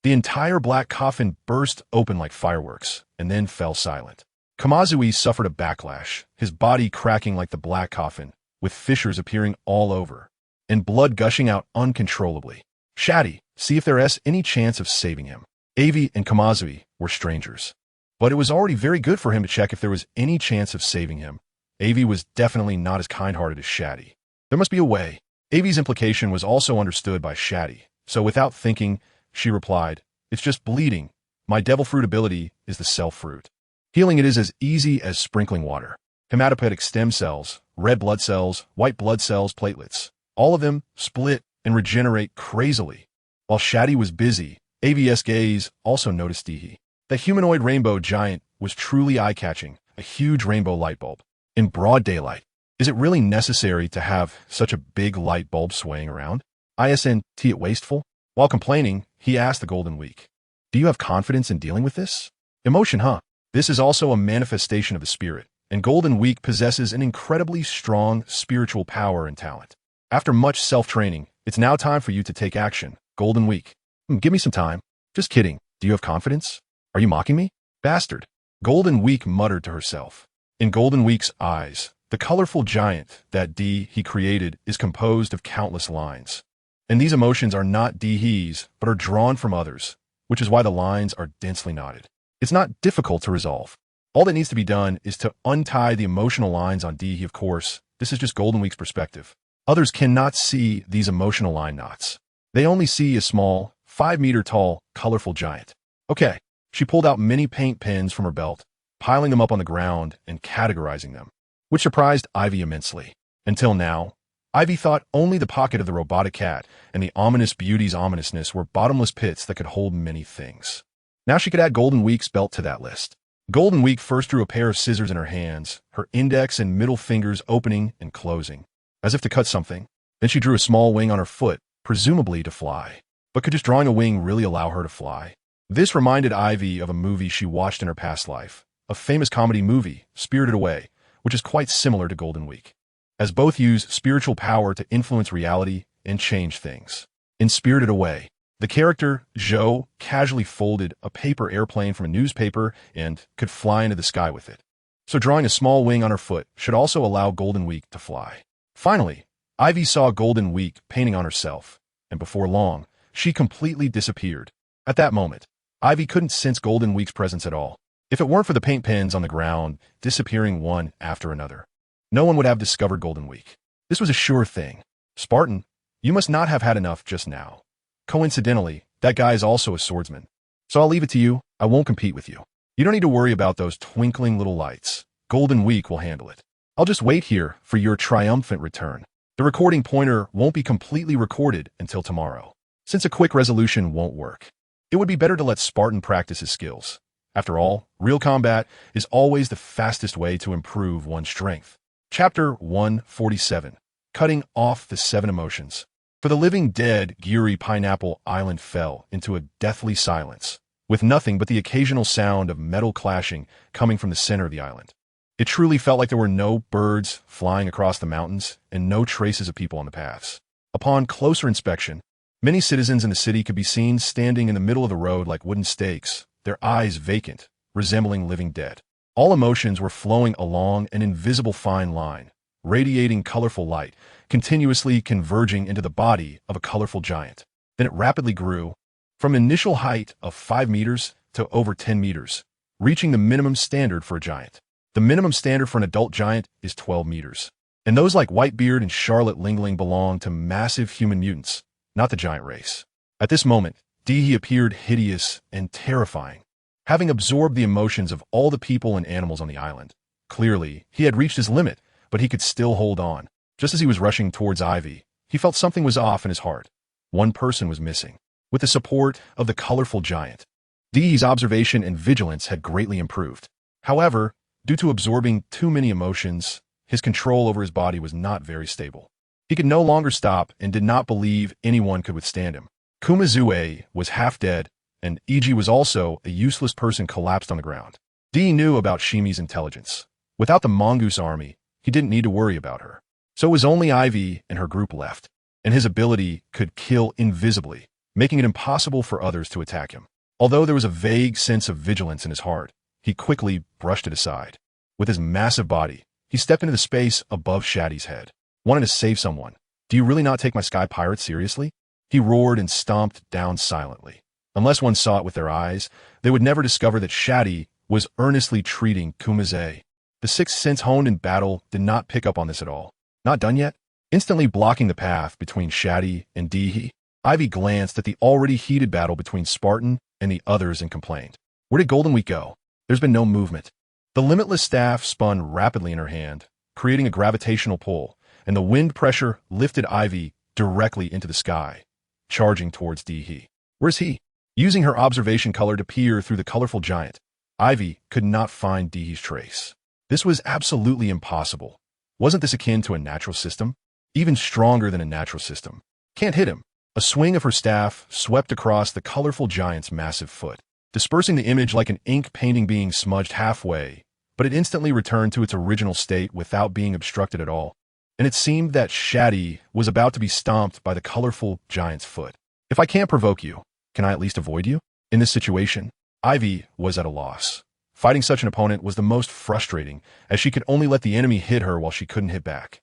The entire black coffin burst open like fireworks, and then fell silent. Kamazui suffered a backlash, his body cracking like the black coffin, with fissures appearing all over, and blood gushing out uncontrollably. Shati, see if there is any chance of saving him. Aivi and Kamazui were strangers, but it was already very good for him to check if there was any chance of saving him. Aivi was definitely not as kind-hearted as Shati. There must be a way. Aivi's implication was also understood by Shati, so without thinking, she replied, It's just bleeding. My devil fruit ability is the cell fruit. Healing it is as easy as sprinkling water. Hematopoietic stem cells, red blood cells, white blood cells, platelets. All of them split and regenerate crazily. While Shati was busy, Aivi's gaze also noticed Dihi. The humanoid rainbow giant was truly eye-catching, a huge rainbow light bulb. In broad daylight, Is it really necessary to have such a big light bulb swaying around? Isn't it wasteful? While complaining, he asked the Golden Week, do you have confidence in dealing with this? Emotion, huh? This is also a manifestation of the spirit, and Golden Week possesses an incredibly strong spiritual power and talent. After much self-training, it's now time for you to take action. Golden Week. Give me some time. Just kidding. Do you have confidence? Are you mocking me? Bastard. Golden Week muttered to herself. In Golden Week's eyes, the colorful giant that he created is composed of countless lines. And these emotions are not he's, but are drawn from others, which is why the lines are densely knotted. It's not difficult to resolve. All that needs to be done is to untie the emotional lines on he, of course. This is just Golden Week's perspective. Others cannot see these emotional line knots. They only see a small, 5-meter-tall, colorful giant. Okay, she pulled out many paint pens from her belt, piling them up on the ground and categorizing them, which surprised Aivi immensely. Until now, Aivi thought only the pocket of the robotic cat and the ominous beauty's ominousness were bottomless pits that could hold many things. Now she could add Golden Week's belt to that list. Golden Week first drew a pair of scissors in her hands, her index and middle fingers opening and closing, as if to cut something. Then she drew a small wing on her foot, presumably to fly. But could just drawing a wing really allow her to fly? This reminded Aivi of a movie she watched in her past life, a famous comedy movie, Spirited Away, which is quite similar to Golden Week, as both use spiritual power to influence reality and change things. In Spirited Away, the character, Joe, casually folded a paper airplane from a newspaper and could fly into the sky with it. So drawing a small wing on her foot should also allow Golden Week to fly. Finally, Aivi saw Golden Week painting on herself, and before long, she completely disappeared. At that moment, Aivi couldn't sense Golden Week's presence at all. If it weren't for the paint pens on the ground, disappearing one after another, no one would have discovered Golden Week. This was a sure thing. Spartan, you must not have had enough just now. Coincidentally, that guy is also a swordsman. So I'll leave it to you. I won't compete with you. You don't need to worry about those twinkling little lights. Golden Week will handle it. I'll just wait here for your triumphant return. The recording pointer won't be completely recorded until tomorrow, since a quick resolution won't work. It would be better to let Spartan practice his skills. After all, real combat is always the fastest way to improve one's strength. Chapter 147. Cutting off the 7 emotions. For the living dead, Giri Pineapple Island fell into a deathly silence, with nothing but the occasional sound of metal clashing coming from the center of the island. It truly felt like there were no birds flying across the mountains and no traces of people on the paths. Upon closer inspection, many citizens in the city could be seen standing in the middle of the road like wooden stakes, their eyes vacant, resembling living dead. All emotions were flowing along an invisible fine line, radiating colorful light, continuously converging into the body of a colorful giant. Then it rapidly grew, from an initial height of 5 meters to over 10 meters, reaching the minimum standard for a giant. The minimum standard for an adult giant is 12 meters. And those like Whitebeard and Charlotte Lingling belong to massive human mutants, not the giant race. At this moment, he appeared hideous and terrifying, having absorbed the emotions of all the people and animals on the island. Clearly, he had reached his limit, but he could still hold on. Just as he was rushing towards Aivi, he felt something was off in his heart. One person was missing. With the support of the colorful giant, Dee's observation and vigilance had greatly improved. However, due to absorbing too many emotions, his control over his body was not very stable. He could no longer stop and did not believe anyone could withstand him. Kumazue was half dead, and Iji was also a useless person collapsed on the ground. Dee knew about Shimi's intelligence. Without the mongoose army, he didn't need to worry about her. So it was only Aivi and her group left, and his ability could kill invisibly, making it impossible for others to attack him. Although there was a vague sense of vigilance in his heart, he quickly brushed it aside. With his massive body, he stepped into the space above Shati's head. Wanted to save someone. Do you really not take my sky pirate seriously? He roared and stomped down silently. Unless one saw it with their eyes, they would never discover that Shati was earnestly treating Kumaze. The sixth sense honed in battle did not pick up on this at all. Not done yet? Instantly blocking the path between Shati and Dehe, Aivi glanced at the already heated battle between Spartan and the others and complained. Where did Golden Week go? There's been no movement. The limitless staff spun rapidly in her hand, creating a gravitational pull, and the wind pressure lifted Aivi directly into the sky, charging towards Dehe. Where's he? Using her observation color to peer through the colorful giant, Aivi could not find Dehe's trace. This was absolutely impossible. Wasn't this akin to a natural system? Even stronger than a natural system. Can't hit him. A swing of her staff swept across the colorful giant's massive foot, dispersing the image like an ink painting being smudged halfway, but it instantly returned to its original state without being obstructed at all. And it seemed that Shati was about to be stomped by the colorful giant's foot. If I can't provoke you, can I at least avoid you? In this situation, Aivi was at a loss. Fighting such an opponent was the most frustrating, as she could only let the enemy hit her while she couldn't hit back.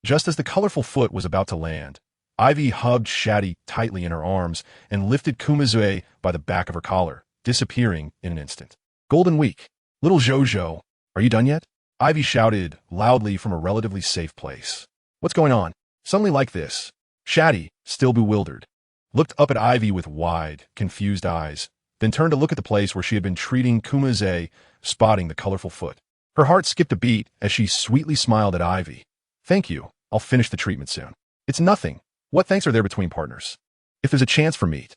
Just as the colorful foot was about to land, Aivi hugged Shati tightly in her arms and lifted Kumazue by the back of her collar, disappearing in an instant. Golden Week. Little Jojo, are you done yet? Aivi shouted loudly from a relatively safe place. What's going on? Suddenly like this. Shati, still bewildered, looked up at Aivi with wide, confused eyes, then turned to look at the place where she had been treating Kumaze, spotting the colorful foot. Her heart skipped a beat as she sweetly smiled at Aivi. Thank you. I'll finish the treatment soon. It's nothing. What thanks are there between partners? If there's a chance for meat.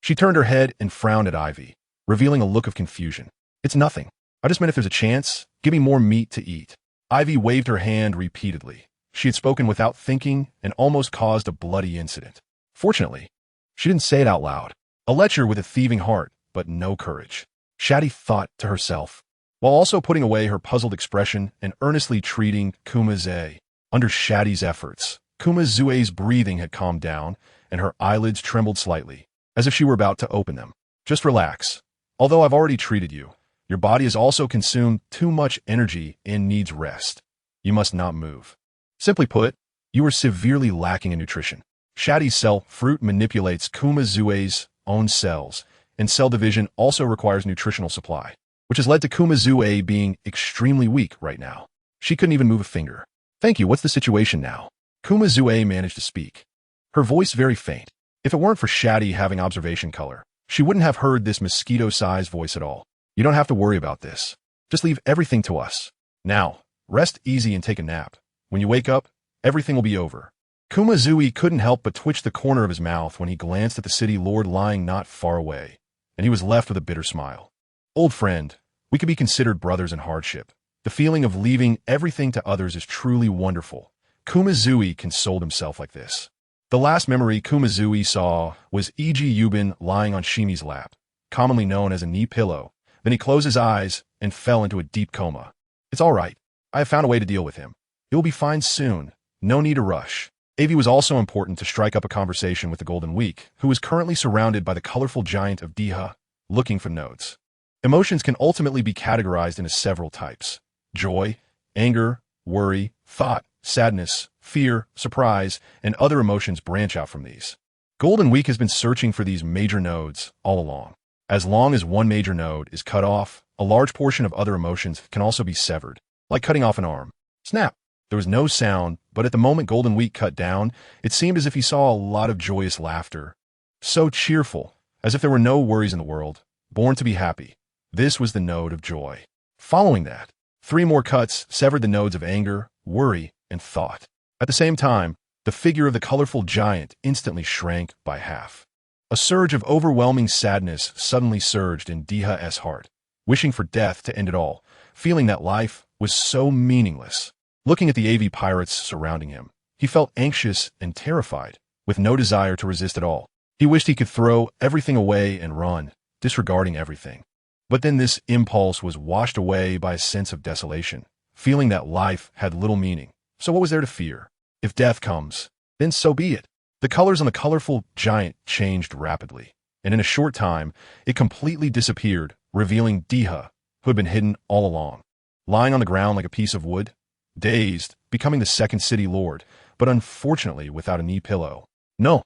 She turned her head and frowned at Aivi, revealing a look of confusion. It's nothing. I just meant if there's a chance, give me more meat to eat. Aivi waved her hand repeatedly. She had spoken without thinking and almost caused a bloody incident. Fortunately, she didn't say it out loud. A lecher with a thieving heart, but no courage. Shati thought to herself, while also putting away her puzzled expression and earnestly treating Kumaze. Under Shati's efforts, Kumazue's breathing had calmed down, and her eyelids trembled slightly, as if she were about to open them. Just relax. Although I've already treated you, your body has also consumed too much energy and needs rest. You must not move. Simply put, you are severely lacking in nutrition. Shati's cell fruit manipulates Kumazue's own cells, and cell division also requires nutritional supply, which has led to Kumazue being extremely weak right now. She couldn't even move a finger. Thank you, what's the situation now? Kumazue managed to speak, her voice very faint. If it weren't for Shati having observation color, she wouldn't have heard this mosquito-sized voice at all. You don't have to worry about this. Just leave everything to us. Now, rest easy and take a nap. When you wake up, everything will be over. Kumazue couldn't help but twitch the corner of his mouth when he glanced at the city lord lying not far away, and he was left with a bitter smile. Old friend, we could be considered brothers in hardship. The feeling of leaving everything to others is truly wonderful. Kumazue consoled himself like this. The last memory Kumazue saw was E.G. Yubin lying on Shimi's lap, commonly known as a knee pillow. Then he closed his eyes and fell into a deep coma. It's all right. I have found a way to deal with him. He will be fine soon. No need to rush. Aivi was also important to strike up a conversation with the Golden Week, who was currently surrounded by the colorful giant of Diha, looking for nodes. Emotions can ultimately be categorized into several types: joy, anger, worry, thought, sadness, fear, surprise, and other emotions branch out from these. Golden Week has been searching for these major nodes all along. As long as one major node is cut off, a large portion of other emotions can also be severed, like cutting off an arm. Snap! There was no sound, but at the moment Golden Week cut down, it seemed as if he saw a lot of joyous laughter. So cheerful, as if there were no worries in the world, born to be happy. This was the node of joy. Following that, 3 more cuts severed the nodes of anger, worry, and thought. At the same time, the figure of the colorful giant instantly shrank by half. A surge of overwhelming sadness suddenly surged in Diha's heart, wishing for death to end it all, feeling that life was so meaningless. Looking at the Aivi pirates surrounding him, he felt anxious and terrified, with no desire to resist at all. He wished he could throw everything away and run, disregarding everything. But then this impulse was washed away by a sense of desolation, feeling that life had little meaning. So what was there to fear? If death comes, then so be it. The colors on the colorful giant changed rapidly, and in a short time, it completely disappeared, revealing Diha, who had been hidden all along. Lying on the ground like a piece of wood, dazed, becoming the second city lord, but unfortunately without a knee pillow. No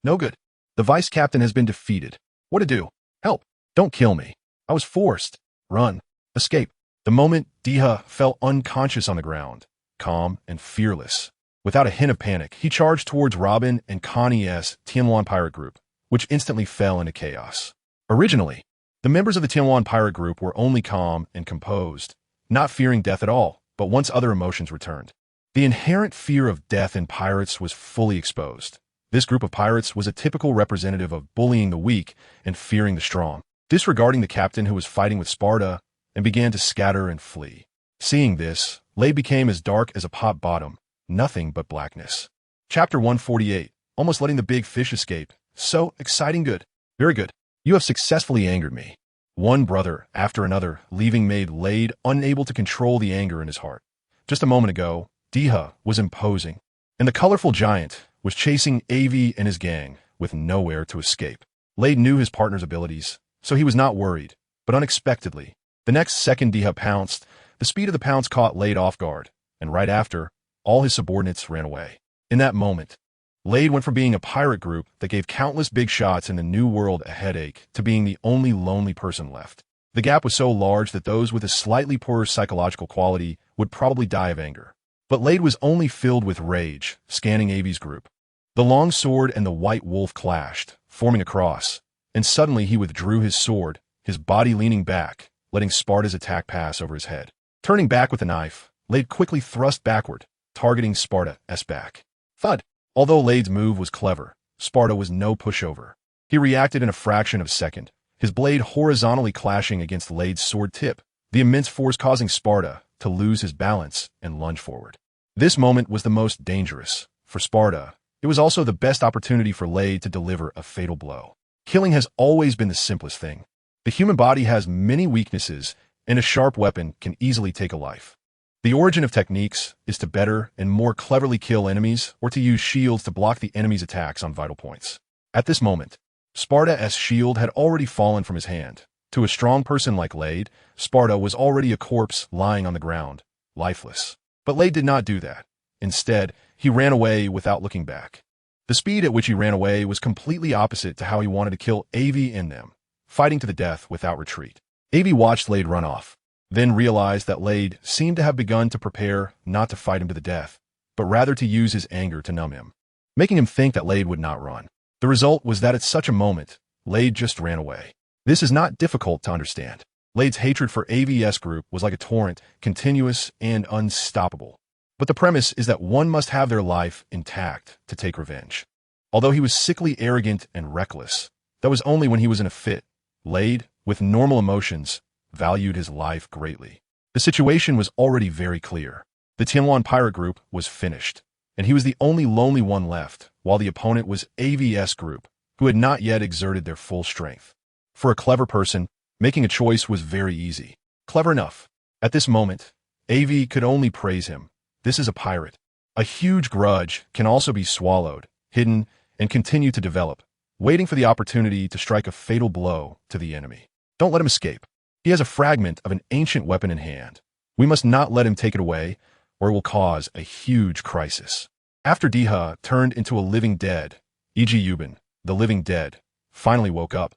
good. The vice captain has been defeated. What to do? Help. Don't kill me. I was forced. Run. Escape. The moment Diha fell unconscious on the ground, calm and fearless. Without a hint of panic, he charged towards Robin and Connie's Tianwan pirate group, which instantly fell into chaos. Originally, the members of the Tianwan pirate group were only calm and composed, not fearing death at all. But once other emotions returned, the inherent fear of death in pirates was fully exposed. This group of pirates was a typical representative of bullying the weak and fearing the strong, disregarding the captain who was fighting with Sparta, and began to scatter and flee. Seeing this, Lade became as dark as a pot bottom, nothing but blackness. Chapter 148. Almost letting the big fish escape. So exciting. Good. Very good. You have successfully angered me. One brother after another leaving made Lade unable to control the anger in his heart. Just a moment ago, Diha was imposing, and the colorful giant was chasing Aivi and his gang with nowhere to escape. Lade knew his partner's abilities, so he was not worried, but unexpectedly, the next second Diha pounced. The speed of the pounce caught Lade off guard, and right after, all his subordinates ran away. In that moment, Lade went from being a pirate group that gave countless big shots in the New World a headache to being the only lonely person left. The gap was so large that those with a slightly poorer psychological quality would probably die of anger. But Lade was only filled with rage, scanning Aivi's group. The long sword and the white wolf clashed, forming a cross, and suddenly he withdrew his sword, his body leaning back, letting Sparta's attack pass over his head. Turning back with the knife, Lade quickly thrust backward, targeting Sparta's back. Thud! Although Lade's move was clever, Sparta was no pushover. He reacted in a fraction of a second, his blade horizontally clashing against Lade's sword tip, the immense force causing Sparta to lose his balance and lunge forward. This moment was the most dangerous. For Sparta, it was also the best opportunity for Lade to deliver a fatal blow. Killing has always been the simplest thing. The human body has many weaknesses, and a sharp weapon can easily take a life. The origin of techniques is to better and more cleverly kill enemies or to use shields to block the enemy's attacks on vital points. At this moment, Sparta's shield had already fallen from his hand. To a strong person like Lade, Sparta was already a corpse lying on the ground, lifeless. But Lade did not do that. Instead, he ran away without looking back. The speed at which he ran away was completely opposite to how he wanted to kill Aivi and them, fighting to the death without retreat. Aivi watched Lade run off, then realized that Lade seemed to have begun to prepare not to fight him to the death, but rather to use his anger to numb him, making him think that Lade would not run. The result was that at such a moment, Lade just ran away. This is not difficult to understand. Lade's hatred for Aiv's group was like a torrent, continuous and unstoppable. But the premise is that one must have their life intact to take revenge. Although he was sickly arrogant and reckless, that was only when he was in a fit. Lade, with normal emotions, valued his life greatly. The situation was already very clear. The Tianwan pirate group was finished, and he was the only lonely one left, while the opponent was Av's group, who had not yet exerted their full strength. For a clever person, making a choice was very easy. Clever enough. At this moment, Aivi could only praise him. This is a pirate. A huge grudge can also be swallowed, hidden, and continue to develop, waiting for the opportunity to strike a fatal blow to the enemy. Don't let him escape. He has a fragment of an ancient weapon in hand. We must not let him take it away, or it will cause a huge crisis. After Diha turned into a living dead, E.G. Yubin, the living dead, finally woke up,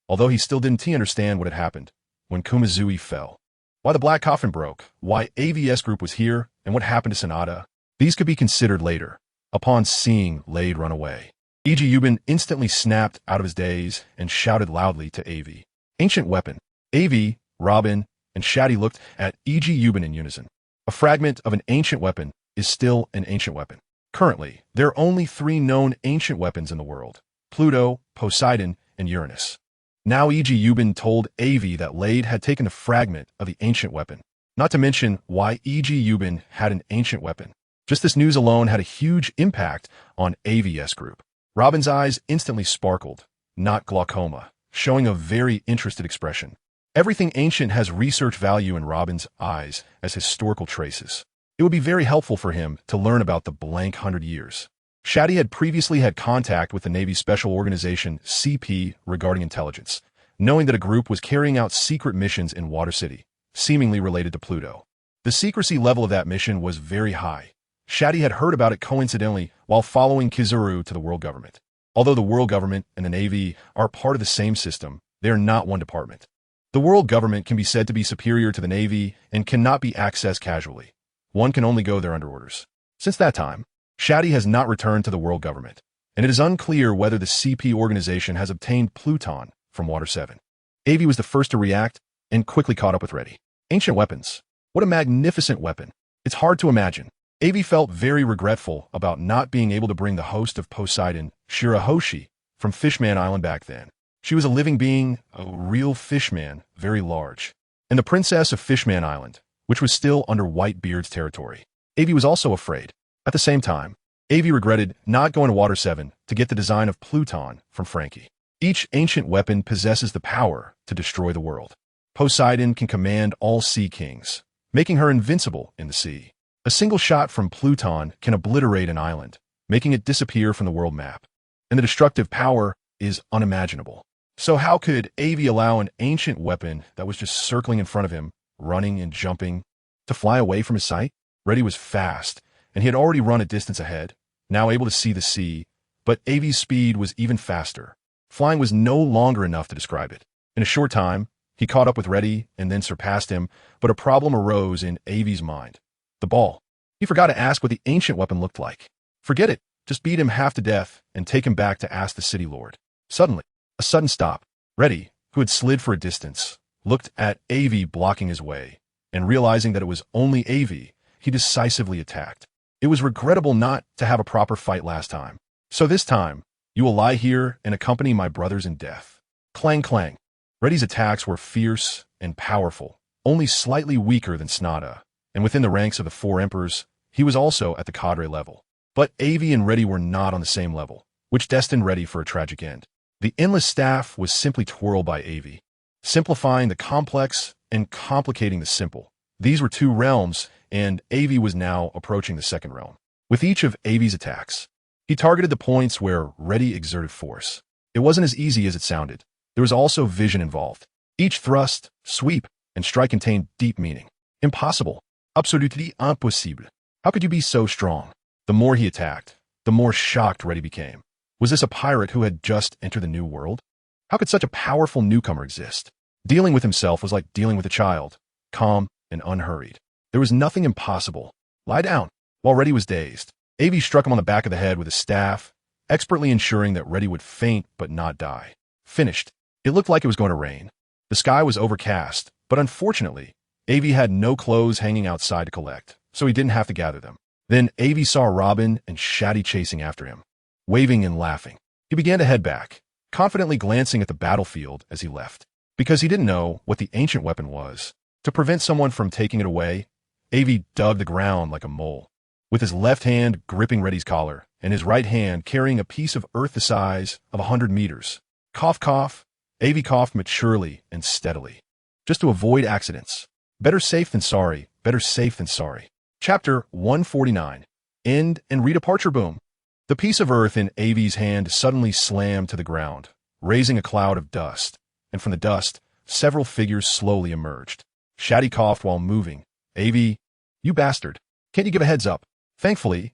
although he still didn't understand what had happened when Kumazui fell. Why the black coffin broke, why Av's group was here, and what happened to Sanada, these could be considered later. Upon seeing Lade run away, E.G. Yubin instantly snapped out of his daze and shouted loudly to Aivi. Ancient weapon. Aivi, Robin, and Shati looked at E.G. Yubin in unison. A fragment of an ancient weapon is still an ancient weapon. Currently, there are only 3 known ancient weapons in the world: Pluto, Poseidon, and Uranus. Now E.G. Yubin told Aivi that Lade had taken a fragment of the ancient weapon. Not to mention why E.G. Yubin had an ancient weapon. Just this news alone had a huge impact on Av's group. Robin's eyes instantly sparkled, not glaucoma, showing a very interested expression. Everything ancient has research value in Robin's eyes as historical traces. It would be very helpful for him to learn about the blank 100 years. Shati had previously had contact with the Navy Special Organization CP regarding intelligence, knowing that a group was carrying out secret missions in Water City, seemingly related to Pluto. The secrecy level of that mission was very high. Shati had heard about it coincidentally while following Kizuru to the world government. Although the world government and the Navy are part of the same system, they are not one department. The world government can be said to be superior to the Navy and cannot be accessed casually. One can only go there under orders. Since that time, Shati has not returned to the world government, and it is unclear whether the CP organization has obtained Pluton from Water 7. Aivi was the first to react and quickly caught up with Reddy. Ancient weapons. What a magnificent weapon. It's hard to imagine. Aivi felt very regretful about not being able to bring the host of Poseidon, Shirahoshi, from Fishman Island back then. She was a living being, a real fishman, very large. And the princess of Fishman Island, which was still under Whitebeard's territory. Aivi was also afraid. At the same time, Aivi regretted not going to Water 7 to get the design of Pluton from Frankie. Each ancient weapon possesses the power to destroy the world. Poseidon can command all sea kings, making her invincible in the sea. A single shot from Pluton can obliterate an island, making it disappear from the world map. And the destructive power is unimaginable. So how could Aivi allow an ancient weapon that was just circling in front of him, running and jumping, to fly away from his sight? Reddy was fast, and he had already run a distance ahead, now able to see the sea, but Aivi's speed was even faster. Flying was no longer enough to describe it. In a short time, he caught up with Reddy and then surpassed him, but a problem arose in Aivi's mind. The ball. He forgot to ask what the ancient weapon looked like. Forget it. Just beat him half to death and take him back to ask the city lord. Suddenly, a sudden stop. Reddy, who had slid for a distance, looked at Aivi blocking his way, and realizing that it was only Aivi, he decisively attacked. It was regrettable not to have a proper fight last time. So this time, you will lie here and accompany my brothers in death. Clang clang. Reddy's attacks were fierce and powerful, only slightly weaker than Snada, and within the ranks of the four emperors, he was also at the cadre level. But Aivi and Reddy were not on the same level, which destined Reddy for a tragic end. The endless staff was simply twirled by Aivi, simplifying the complex and complicating the simple. These were two realms, and Aivi was now approaching the second realm. With each of Aivi's attacks, he targeted the points where Reddy exerted force. It wasn't as easy as it sounded. There was also vision involved. Each thrust, sweep, and strike contained deep meaning. Impossible. Absolutely impossible. How could you be so strong? The more he attacked, the more shocked Reddy became. Was this a pirate who had just entered the new world? How could such a powerful newcomer exist? Dealing with himself was like dealing with a child, calm and unhurried. There was nothing impossible. Lie down. While Reddy was dazed, Aivi struck him on the back of the head with a staff, expertly ensuring that Reddy would faint but not die. Finished. It looked like it was going to rain. The sky was overcast, but unfortunately, Aivi had no clothes hanging outside to collect, so he didn't have to gather them. Then Aivi saw Robin and Shati chasing after him, waving and laughing. He began to head back, confidently glancing at the battlefield as he left. Because he didn't know what the ancient weapon was, to prevent someone from taking it away, Aivi dug the ground like a mole, with his left hand gripping Reddy's collar and his right hand carrying a piece of earth the size of 100 meters. Cough, cough. Aivi coughed maturely and steadily, just to avoid accidents. Better safe than sorry, better safe than sorry. Chapter 149. End and redeparture boom. The piece of earth in Aivi's hand suddenly slammed to the ground, raising a cloud of dust, and from the dust, several figures slowly emerged. Shati coughed while moving. Aivi, you bastard. Can't you give a heads up? Thankfully,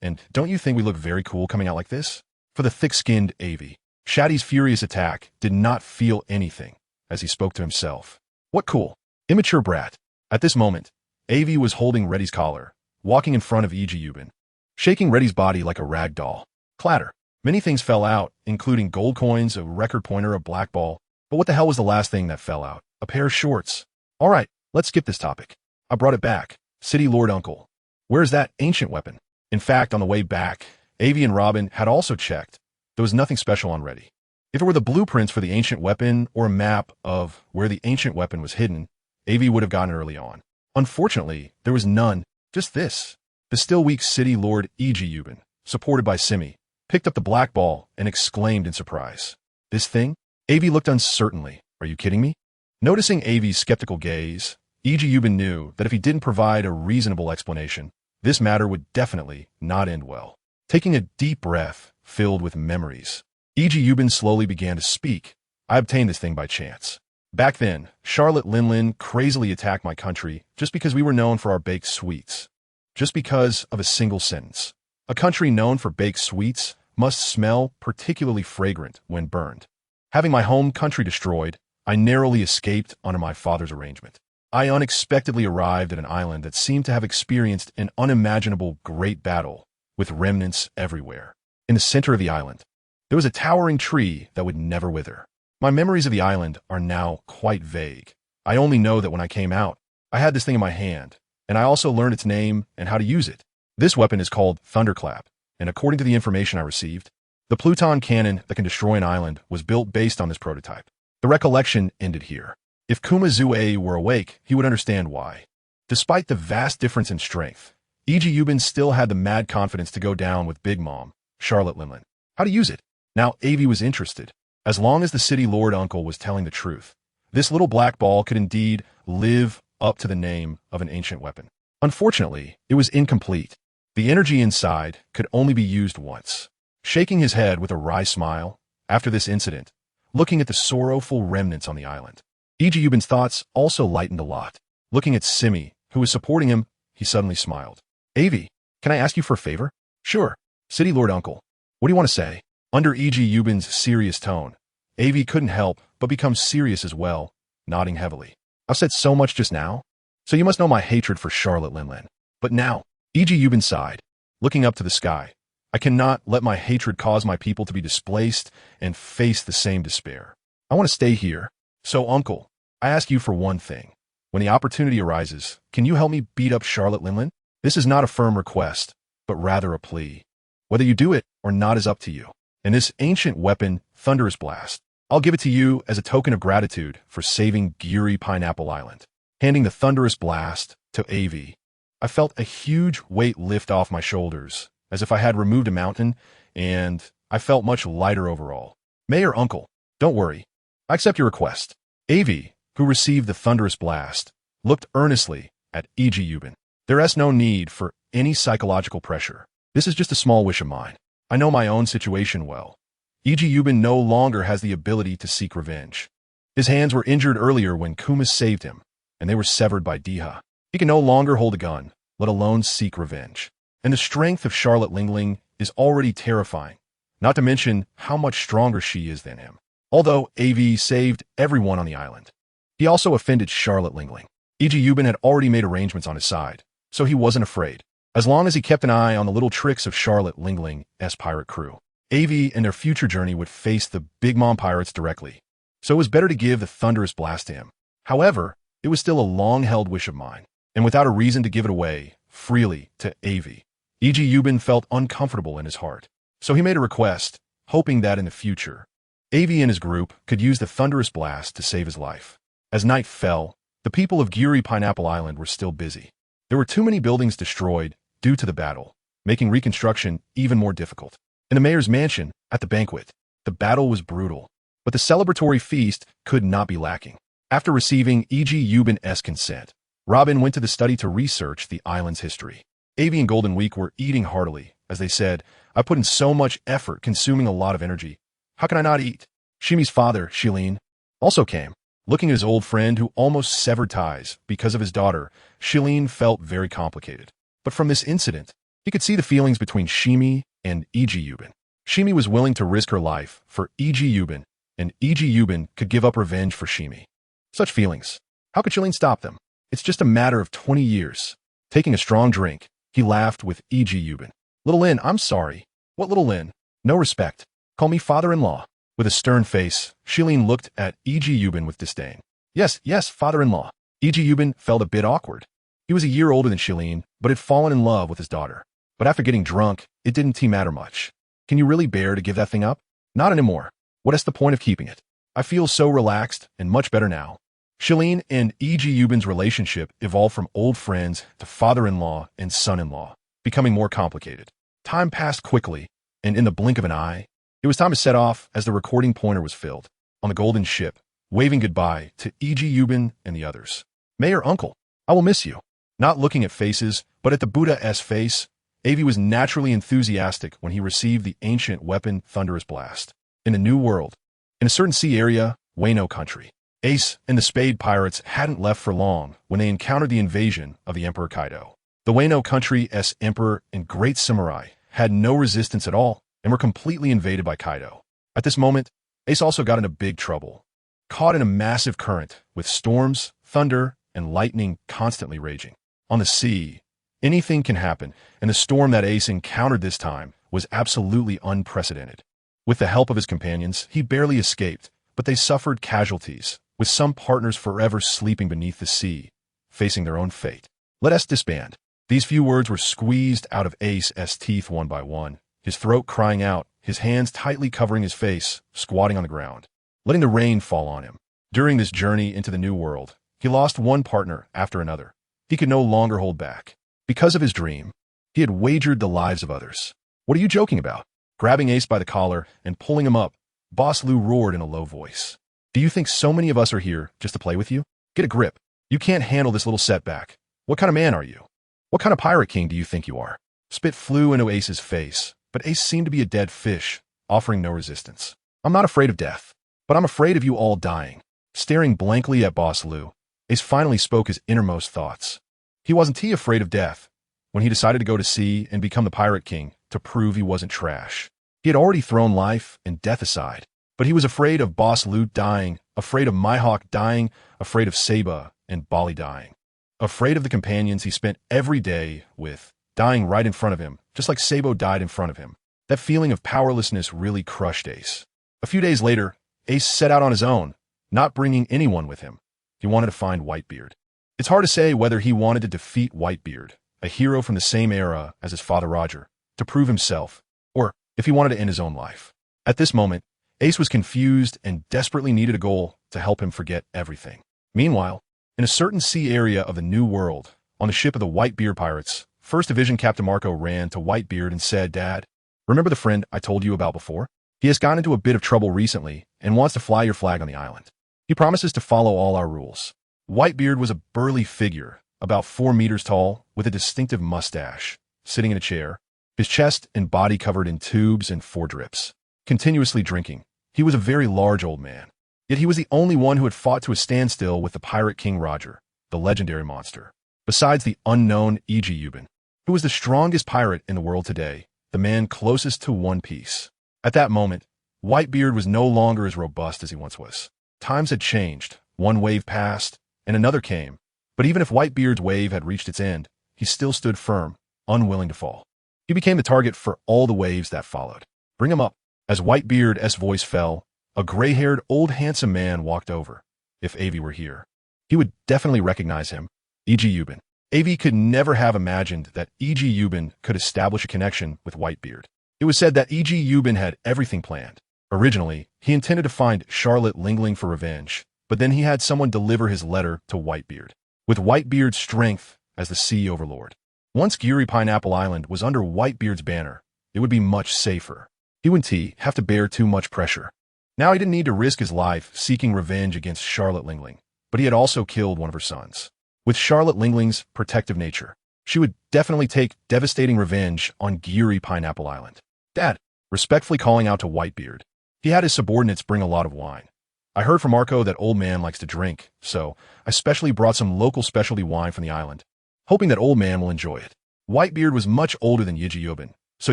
and don't you think we look very cool coming out like this? For the thick-skinned Aivi, Shati's furious attack did not feel anything, as he spoke to himself. What cool. Immature brat. At this moment, Aivi was holding Reddy's collar, walking in front of Ijiyuben, shaking Reddy's body like a rag doll. Clatter. Many things fell out, including gold coins, a record pointer, a black ball. But what the hell was the last thing that fell out? A pair of shorts. All right, let's skip this topic. I brought it back. City Lord Uncle. Where's that ancient weapon? In fact, on the way back, Aivi and Robin had also checked. There was nothing special on Reddy. If it were the blueprints for the ancient weapon or a map of where the ancient weapon was hidden, Aivi would have gotten early on. Unfortunately, there was none, just this. The still weak city lord Ijiyuben, supported by Simi, picked up the black ball and exclaimed in surprise. This thing? Aivi looked uncertainly. Are you kidding me? Noticing Aivi's skeptical gaze, Ijiyuben knew that if he didn't provide a reasonable explanation, this matter would definitely not end well. Taking a deep breath, filled with memories, Ijiyuben slowly began to speak. I obtained this thing by chance. Back then, Charlotte Linlin crazily attacked my country just because we were known for our baked sweets. Just because of a single sentence. A country known for baked sweets must smell particularly fragrant when burned. Having my home country destroyed, I narrowly escaped under my father's arrangement. I unexpectedly arrived at an island that seemed to have experienced an unimaginable great battle, with remnants everywhere. In the center of the island, there was a towering tree that would never wither. My memories of the island are now quite vague. I only know that when I came out, I had this thing in my hand, and I also learned its name and how to use it. This weapon is called Thunderclap, and according to the information I received, the Pluton cannon that can destroy an island was built based on this prototype. The recollection ended here. If Kumazue were awake, he would understand why. Despite the vast difference in strength, E.G. Yubin still had the mad confidence to go down with Big Mom, Charlotte Linlin. How to use it? Now Aivi was interested. As long as the city lord uncle was telling the truth, this little black ball could indeed live up to the name of an ancient weapon. Unfortunately, it was incomplete. The energy inside could only be used once. Shaking his head with a wry smile, after this incident, looking at the sorrowful remnants on the island, E.G. Yubin's thoughts also lightened a lot. Looking at Simi, who was supporting him, he suddenly smiled. Aivi, can I ask you for a favor? Sure. City Lord Uncle. What do you want to say? Under E.G. Yubin's serious tone, Aivi couldn't help but become serious as well, nodding heavily. I've said so much just now, so you must know my hatred for Charlotte Linlin. But now, E.G. Yubin sighed, looking up to the sky. I cannot let my hatred cause my people to be displaced and face the same despair. I want to stay here. So, Uncle, I ask you for one thing. When the opportunity arises, can you help me beat up Charlotte Linlin? This is not a firm request, but rather a plea. Whether you do it or not is up to you. And this ancient weapon, Thunderous Blast, I'll give it to you as a token of gratitude for saving Giri Pineapple Island. Handing the Thunderous Blast to Aivi, I felt a huge weight lift off my shoulders, as if I had removed a mountain, and I felt much lighter overall. Mayor Uncle, don't worry. I accept your request. Aivi, who received the Thunderous Blast, looked earnestly at E.G. Yubin. There is no need for any psychological pressure. This is just a small wish of mine. I know my own situation well. E.G. Yubin no longer has the ability to seek revenge. His hands were injured earlier when Kumas saved him, and they were severed by Diha. He can no longer hold a gun, let alone seek revenge. And the strength of Charlotte Linlin is already terrifying, not to mention how much stronger she is than him. Although Aivi saved everyone on the island, he also offended Charlotte Linlin. E.G. Yubin had already made arrangements on his side, so he wasn't afraid. As long as he kept an eye on the little tricks of Charlotte Linlin's pirate crew, Aivi and their future journey would face the Big Mom pirates directly. So it was better to give the Thunderous Blast to him. However, it was still a long-held wish of mine, and without a reason to give it away freely to Aivi, E.G. Yubin felt uncomfortable in his heart. So he made a request, hoping that in the future, Aivi and his group could use the Thunderous Blast to save his life. As night fell, the people of Giri Pineapple Island were still busy. There were too many buildings destroyed due to the battle, making reconstruction even more difficult. In the mayor's mansion, at the banquet, the battle was brutal, but the celebratory feast could not be lacking. After receiving E.G. Yubin's consent, Robin went to the study to research the island's history. Aivi and Golden Week were eating heartily, as they said, I put in so much effort consuming a lot of energy. How can I not eat? Shimi's father, Shilin, also came. Looking at his old friend who almost severed ties because of his daughter, Shilin felt very complicated. But from this incident, he could see the feelings between Shimi and E.G. Yubin. Shimi was willing to risk her life for E.G. Yubin, and E.G. Yubin could give up revenge for Shimi. Such feelings. How could Shilin stop them? It's just a matter of 20 years. Taking a strong drink, he laughed with E.G. Yubin. Little Lin, I'm sorry. What Little Lin? No respect. Call me father-in-law. With a stern face, Shilin looked at E.G. Yubin with disdain. Yes, father-in-law. E.G. Yubin felt a bit awkward. He was a year older than Shilin, but had fallen in love with his daughter. But after getting drunk, it didn't matter much. Can you really bear to give that thing up? Not anymore. What is the point of keeping it? I feel so relaxed and much better now. Shilin and E.G. Yubin's relationship evolved from old friends to father-in-law and son-in-law, becoming more complicated. Time passed quickly, and in the blink of an eye, it was time to set off as the recording pointer was filled, on the golden ship, waving goodbye to E.G. Yubin and the others. Mayor Uncle, I will miss you. Not looking at faces, but at the Buddha's face, Aivi was naturally enthusiastic when he received the ancient weapon Thunderous Blast. In a new world, in a certain sea area, Wano country, Ace and the Spade Pirates hadn't left for long when they encountered the invasion of the Emperor Kaido. The Wano country's emperor and great samurai had no resistance at all and were completely invaded by Kaido. At this moment, Ace also got into big trouble. Caught in a massive current with storms, thunder, and lightning constantly raging. On the sea, anything can happen, and the storm that Ace encountered this time was absolutely unprecedented. With the help of his companions, he barely escaped, but they suffered casualties, with some partners forever sleeping beneath the sea, facing their own fate. Let us disband. These few words were squeezed out of Ace's teeth one by one, his throat crying out, his hands tightly covering his face, squatting on the ground, letting the rain fall on him. During this journey into the new world, he lost one partner after another. He could no longer hold back. Because of his dream, he had wagered the lives of others. What are you joking about? Grabbing Ace by the collar and pulling him up, Boss Lou roared in a low voice. Do you think so many of us are here just to play with you? Get a grip. You can't handle this little setback. What kind of man are you? What kind of pirate king do you think you are? Spit flew into Ace's face, but Ace seemed to be a dead fish, offering no resistance. I'm not afraid of death, but I'm afraid of you all dying. Staring blankly at Boss Lou, Ace finally spoke his innermost thoughts. He wasn't afraid of death when he decided to go to sea and become the Pirate King to prove he wasn't trash. He had already thrown life and death aside, but he was afraid of Boss Lou dying, afraid of Mihawk dying, afraid of Saba and Bali dying. Afraid of the companions he spent every day with, dying right in front of him, just like Sabo died in front of him. That feeling of powerlessness really crushed Ace. A few days later, Ace set out on his own, not bringing anyone with him. He wanted to find Whitebeard. It's hard to say whether he wanted to defeat Whitebeard, a hero from the same era as his father Roger, to prove himself, or if he wanted to end his own life. At this moment, Ace was confused and desperately needed a goal to help him forget everything. Meanwhile, in a certain sea area of the New World, on the ship of the Whitebeard pirates, 1st Division Captain Marco ran to Whitebeard and said, "Dad, remember the friend I told you about before? He has gotten into a bit of trouble recently and wants to fly your flag on the island. He promises to follow all our rules." Whitebeard was a burly figure, about 4 meters tall, with a distinctive mustache, sitting in a chair, his chest and body covered in tubes and 4 drips. Continuously drinking, he was a very large old man. Yet he was the only one who had fought to a standstill with the Pirate King Roger, the legendary monster. Besides the unknown Aivi, who was the strongest pirate in the world today, the man closest to One Piece. At that moment, Whitebeard was no longer as robust as he once was. Times had changed. One wave passed, and another came. But even if Whitebeard's wave had reached its end, he still stood firm, unwilling to fall. He became the target for all the waves that followed. "Bring him up." As Whitebeard's voice fell, a gray-haired, old handsome man walked over. If Aivi were here, he would definitely recognize him. Aivi. Aivi could never have imagined that Aivi could establish a connection with Whitebeard. It was said that Aivi had everything planned. Originally, he intended to find Charlotte Lingling for revenge, but then he had someone deliver his letter to Whitebeard. With Whitebeard's strength as the sea overlord, once Giri Pineapple Island was under Whitebeard's banner, it would be much safer. He wouldn't have to bear too much pressure. Now he didn't need to risk his life seeking revenge against Charlotte Lingling, but he had also killed one of her sons. With Charlotte Lingling's protective nature, she would definitely take devastating revenge on Giri Pineapple Island. "Dad," respectfully calling out to Whitebeard. He had his subordinates bring a lot of wine. "I heard from Marco that old man likes to drink, so I specially brought some local specialty wine from the island, hoping that old man will enjoy it." Whitebeard was much older than Aivi, so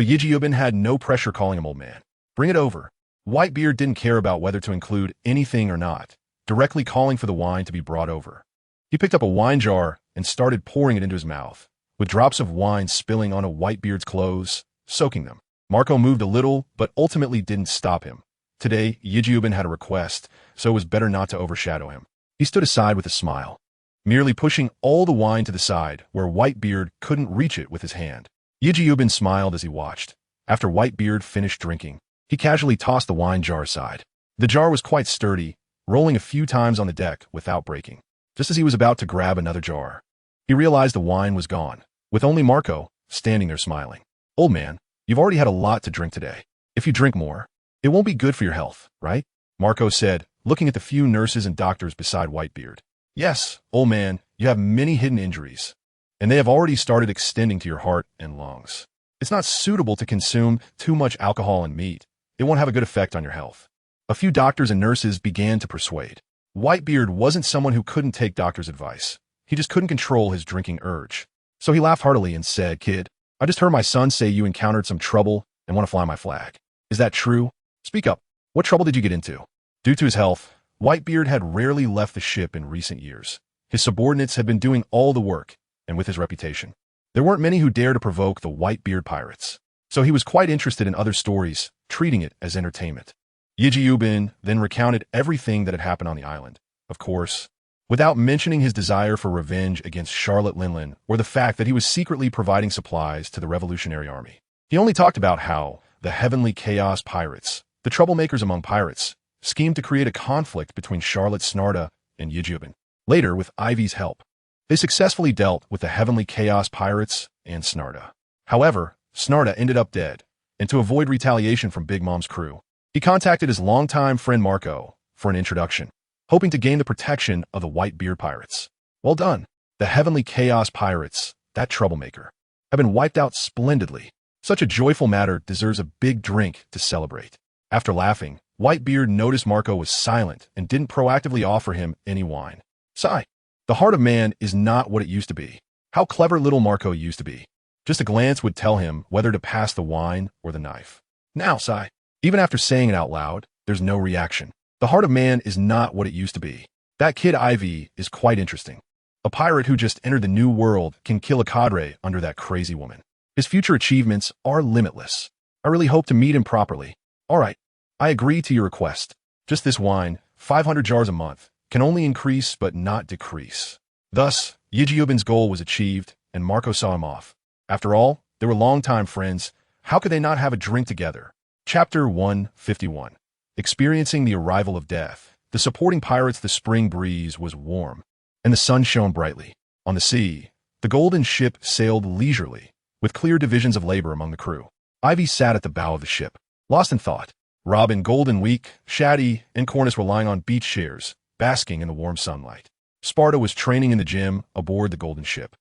Aivi had no pressure calling him old man. "Bring it over." Whitebeard didn't care about whether to include anything or not, directly calling for the wine to be brought over. He picked up a wine jar and started pouring it into his mouth, with drops of wine spilling onto Whitebeard's clothes, soaking them. Marco moved a little, but ultimately didn't stop him. Today, Aivi had a request, so it was better not to overshadow him. He stood aside with a smile, merely pushing all the wine to the side where Whitebeard couldn't reach it with his hand. Aivi smiled as he watched. After Whitebeard finished drinking, he casually tossed the wine jar aside. The jar was quite sturdy, rolling a few times on the deck without breaking. Just as he was about to grab another jar, he realized the wine was gone, with only Marco standing there smiling. "Old man, you've already had a lot to drink today. If you drink more, it won't be good for your health, right?" Marco said, looking at the few nurses and doctors beside Whitebeard. "Yes, old man, you have many hidden injuries, and they have already started extending to your heart and lungs. It's not suitable to consume too much alcohol and meat. It won't have a good effect on your health." A few doctors and nurses began to persuade. Whitebeard wasn't someone who couldn't take doctors' advice. He just couldn't control his drinking urge. So he laughed heartily and said, "Kid, I just heard my son say you encountered some trouble and want to fly my flag. Is that true? Speak up. What trouble did you get into?" Due to his health, Whitebeard had rarely left the ship in recent years. His subordinates had been doing all the work, and with his reputation, there weren't many who dared to provoke the Whitebeard pirates. So he was quite interested in other stories, treating it as entertainment. Aivi then recounted everything that had happened on the island, of course, without mentioning his desire for revenge against Charlotte Lingling or the fact that he was secretly providing supplies to the Revolutionary Army. He only talked about how the Heavenly Chaos Pirates, the troublemakers among pirates, schemed to create a conflict between Charlotte Snarda and Yijubin. Later, with Aivi's help, they successfully dealt with the Heavenly Chaos Pirates and Snarda. However, Snarda ended up dead, and to avoid retaliation from Big Mom's crew, he contacted his longtime friend Marco for an introduction, hoping to gain the protection of the Whitebeard Pirates. Well done. The Heavenly Chaos Pirates, that troublemaker, have been wiped out splendidly. Such a joyful matter deserves a big drink to celebrate. After laughing, Whitebeard noticed Marco was silent and didn't proactively offer him any wine. Sigh. The heart of man is not what it used to be. How clever little Marco used to be. Just a glance would tell him whether to pass the wine or the knife. Now, sigh. Even after saying it out loud, there's no reaction. The heart of man is not what it used to be. That kid Aivi is quite interesting. A pirate who just entered the new world can kill a cadre under that crazy woman. His future achievements are limitless. I really hope to meet him properly. All right, I agree to your request. Just this wine, 500 jars a month, can only increase but not decrease. Thus, Yijubin's goal was achieved, and Marco saw him off. After all, they were longtime friends. How could they not have a drink together? Chapter 151. Experiencing the arrival of death, the supporting pirates. The spring breeze was warm, and the sun shone brightly. On the sea, the golden ship sailed leisurely, with clear divisions of labor among the crew. Aivi sat at the bow of the ship, lost in thought. Robin, Golden Week, Shati, and Cornus were lying on beach chairs, basking in the warm sunlight. Sparta was training in the gym aboard the golden ship,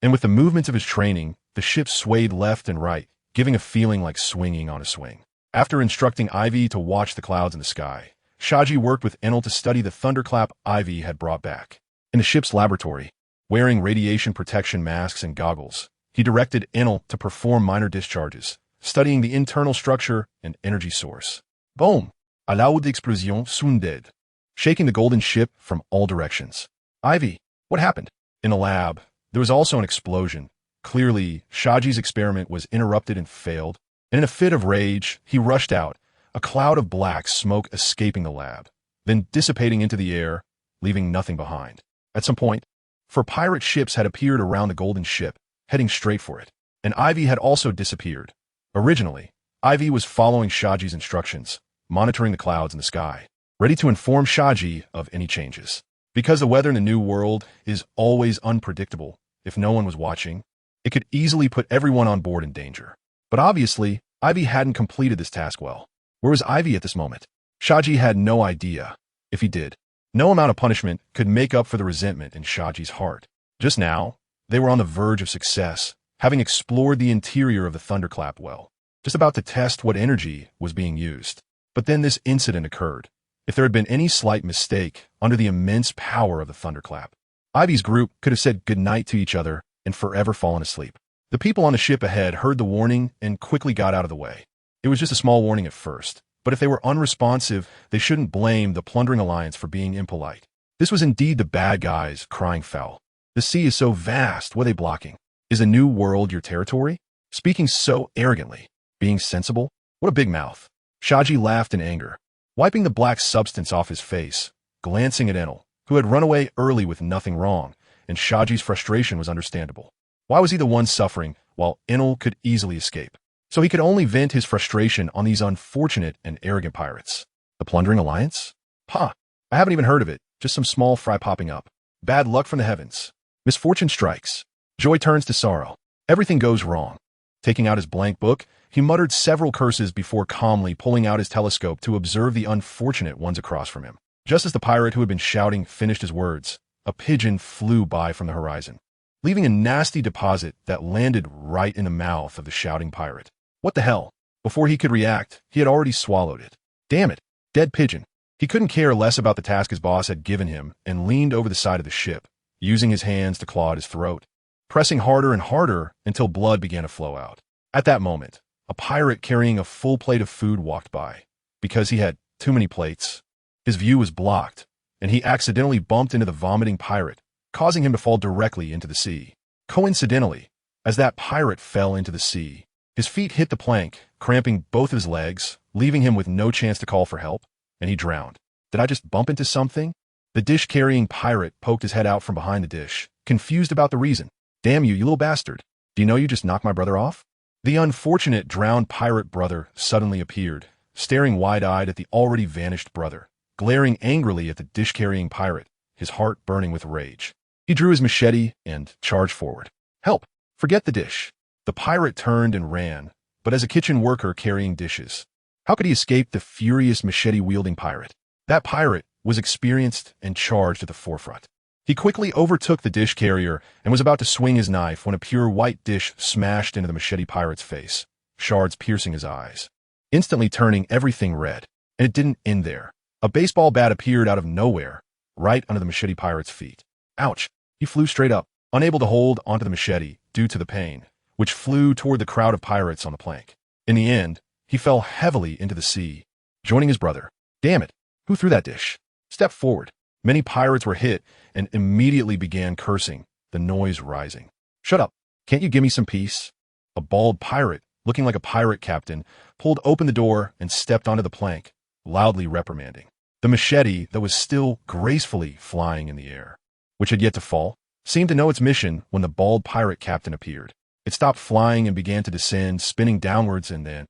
and with the movements of his training, the ship swayed left and right, giving a feeling like swinging on a swing. After instructing Aivi to watch the clouds in the sky, Shati worked with Enel to study the thunderclap Aivi had brought back. In the ship's laboratory, wearing radiation protection masks and goggles, he directed Enel to perform minor discharges, studying the internal structure and energy source. Boom! A loud explosion sounded, shaking the golden ship from all directions. Aivi, what happened? In the lab, there was also an explosion. Clearly, Shati's experiment was interrupted and failed, and in a fit of rage, he rushed out, a cloud of black smoke escaping the lab, then dissipating into the air, leaving nothing behind. At some point, 4 pirate ships had appeared around the golden ship, heading straight for it, and Aivi had also disappeared. Originally, Aivi was following Shati's instructions, monitoring the clouds in the sky, ready to inform Shati of any changes. Because the weather in the new world is always unpredictable, if no one was watching, it could easily put everyone on board in danger. But obviously, Aivi hadn't completed this task well. Where was Aivi at this moment? Shati had no idea. If he did, no amount of punishment could make up for the resentment in Shati's heart. Just now, they were on the verge of success, having explored the interior of the thunderclap well, just about to test what energy was being used. But then this incident occurred. If there had been any slight mistake under the immense power of the thunderclap, Aivi's group could have said goodnight to each other and forever fallen asleep. The people on the ship ahead heard the warning and quickly got out of the way. It was just a small warning at first, but if they were unresponsive, they shouldn't blame the plundering alliance for being impolite. This was indeed the bad guys crying foul. The sea is so vast, what are they blocking? Is a new world your territory? Speaking so arrogantly, being sensible? What a big mouth. Shati laughed in anger, wiping the black substance off his face, glancing at Enel, who had run away early with nothing wrong, and Shati's frustration was understandable. Why was he the one suffering while Enel could easily escape? So he could only vent his frustration on these unfortunate and arrogant pirates. The plundering alliance? Ha! I haven't even heard of it, just some small fry popping up. Bad luck from the heavens. Misfortune strikes. Joy turns to sorrow. Everything goes wrong. Taking out his blank book, he muttered several curses before calmly pulling out his telescope to observe the unfortunate ones across from him. Just as the pirate who had been shouting finished his words, a pigeon flew by from the horizon, leaving a nasty deposit that landed right in the mouth of the shouting pirate. What the hell? Before he could react, he had already swallowed it. Damn it, dead pigeon. He couldn't care less about the task his boss had given him and leaned over the side of the ship, using his hands to claw at his throat, pressing harder and harder until blood began to flow out. At that moment, a pirate carrying a full plate of food walked by. Because he had too many plates, his view was blocked, and he accidentally bumped into the vomiting pirate, causing him to fall directly into the sea. Coincidentally, as that pirate fell into the sea, his feet hit the plank, cramping both of his legs, leaving him with no chance to call for help, and he drowned. Did I just bump into something? The dish-carrying pirate poked his head out from behind the dish, confused about the reason. Damn you, you little bastard. Do you know you just knocked my brother off? The unfortunate drowned pirate brother suddenly appeared, staring wide-eyed at the already vanished brother, glaring angrily at the dish-carrying pirate, his heart burning with rage. He drew his machete and charged forward. Help! Forget the dish. The pirate turned and ran, but as a kitchen worker carrying dishes. How could he escape the furious machete-wielding pirate? That pirate was experienced and charged at the forefront. He quickly overtook the dish carrier and was about to swing his knife when a pure white dish smashed into the machete pirate's face, shards piercing his eyes, instantly turning everything red. And it didn't end there. A baseball bat appeared out of nowhere, right under the machete pirate's feet. Ouch! He flew straight up, unable to hold onto the machete due to the pain, which flew toward the crowd of pirates on the plank. In the end, he fell heavily into the sea, joining his brother. Damn it! Who threw that dish? Step forward. Many pirates were hit and immediately began cursing, the noise rising. Shut up! Can't you give me some peace? A bald pirate, looking like a pirate captain, pulled open the door and stepped onto the plank, loudly reprimanding the machete that was still gracefully flying in the air, which had yet to fall, seemed to know its mission when the bald pirate captain appeared. It stopped flying and began to descend, spinning downwards, and then,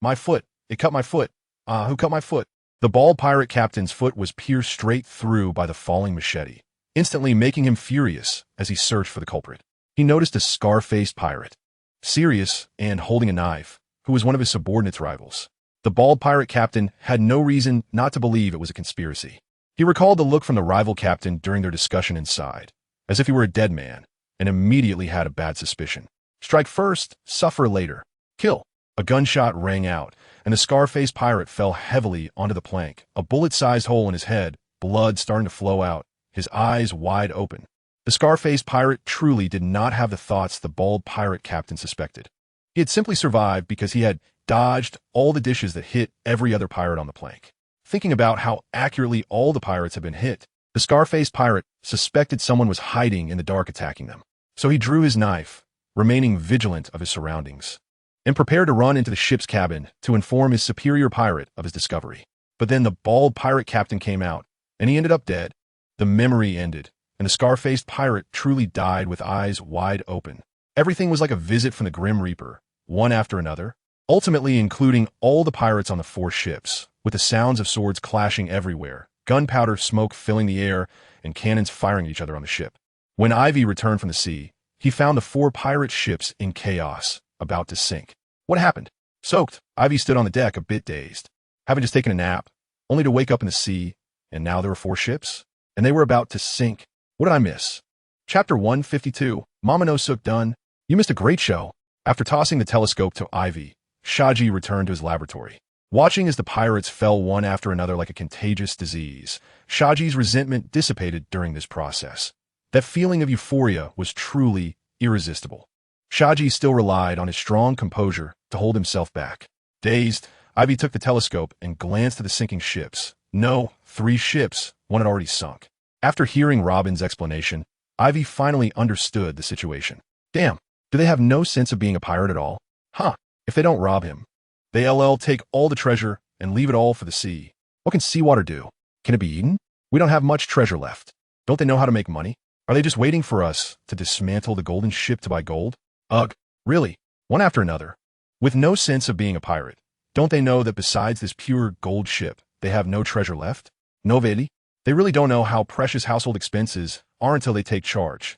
my foot! It cut my foot! Who cut my foot? The bald pirate captain's foot was pierced straight through by the falling machete, instantly making him furious as he searched for the culprit. He noticed a scar-faced pirate, serious and holding a knife, who was one of his subordinates' rivals. The bald pirate captain had no reason not to believe it was a conspiracy. He recalled the look from the rival captain during their discussion inside, as if he were a dead man, and immediately had a bad suspicion. Strike first, suffer later. Kill. A gunshot rang out, and the scar-faced pirate fell heavily onto the plank, a bullet-sized hole in his head, blood starting to flow out, his eyes wide open. The scar-faced pirate truly did not have the thoughts the bald pirate captain suspected. He had simply survived because he had dodged all the dishes that hit every other pirate on the plank. Thinking about how accurately all the pirates had been hit, the scar-faced pirate suspected someone was hiding in the dark attacking them. So he drew his knife, remaining vigilant of his surroundings, and prepared to run into the ship's cabin to inform his superior pirate of his discovery. But then the bald pirate captain came out, and he ended up dead. The memory ended, and the scar-faced pirate truly died with eyes wide open. Everything was like a visit from the Grim Reaper, one after another, ultimately including all the pirates on the 4 ships, with the sounds of swords clashing everywhere, gunpowder smoke filling the air, and cannons firing at each other on the ship. When Aivi returned from the sea, he found the 4 pirate ships in chaos, about to sink. What happened? Soaked, Aivi stood on the deck a bit dazed, having just taken a nap, only to wake up in the sea, and now there were 4 ships, and they were about to sink. What did I miss? Chapter 152, Mama no Sook done. You missed a great show. After tossing the telescope to Aivi, Shati returned to his laboratory. Watching as the pirates fell one after another like a contagious disease, Shati's resentment dissipated during this process. That feeling of euphoria was truly irresistible. Shati still relied on his strong composure to hold himself back. Dazed, Aivi took the telescope and glanced at the sinking ships. No, 3 ships, one had already sunk. After hearing Robin's explanation, Aivi finally understood the situation. Damn, do they have no sense of being a pirate at all? Huh, if they don't rob him, they take all the treasure and leave it all for the sea. What can seawater do? Can it be eaten? We don't have much treasure left. Don't they know how to make money? Are they just waiting for us to dismantle the golden ship to buy gold? Ugh, really, one after another. With no sense of being a pirate, don't they know that besides this pure gold ship, they have no treasure left? No veli? They really don't know how precious household expenses are until they take charge.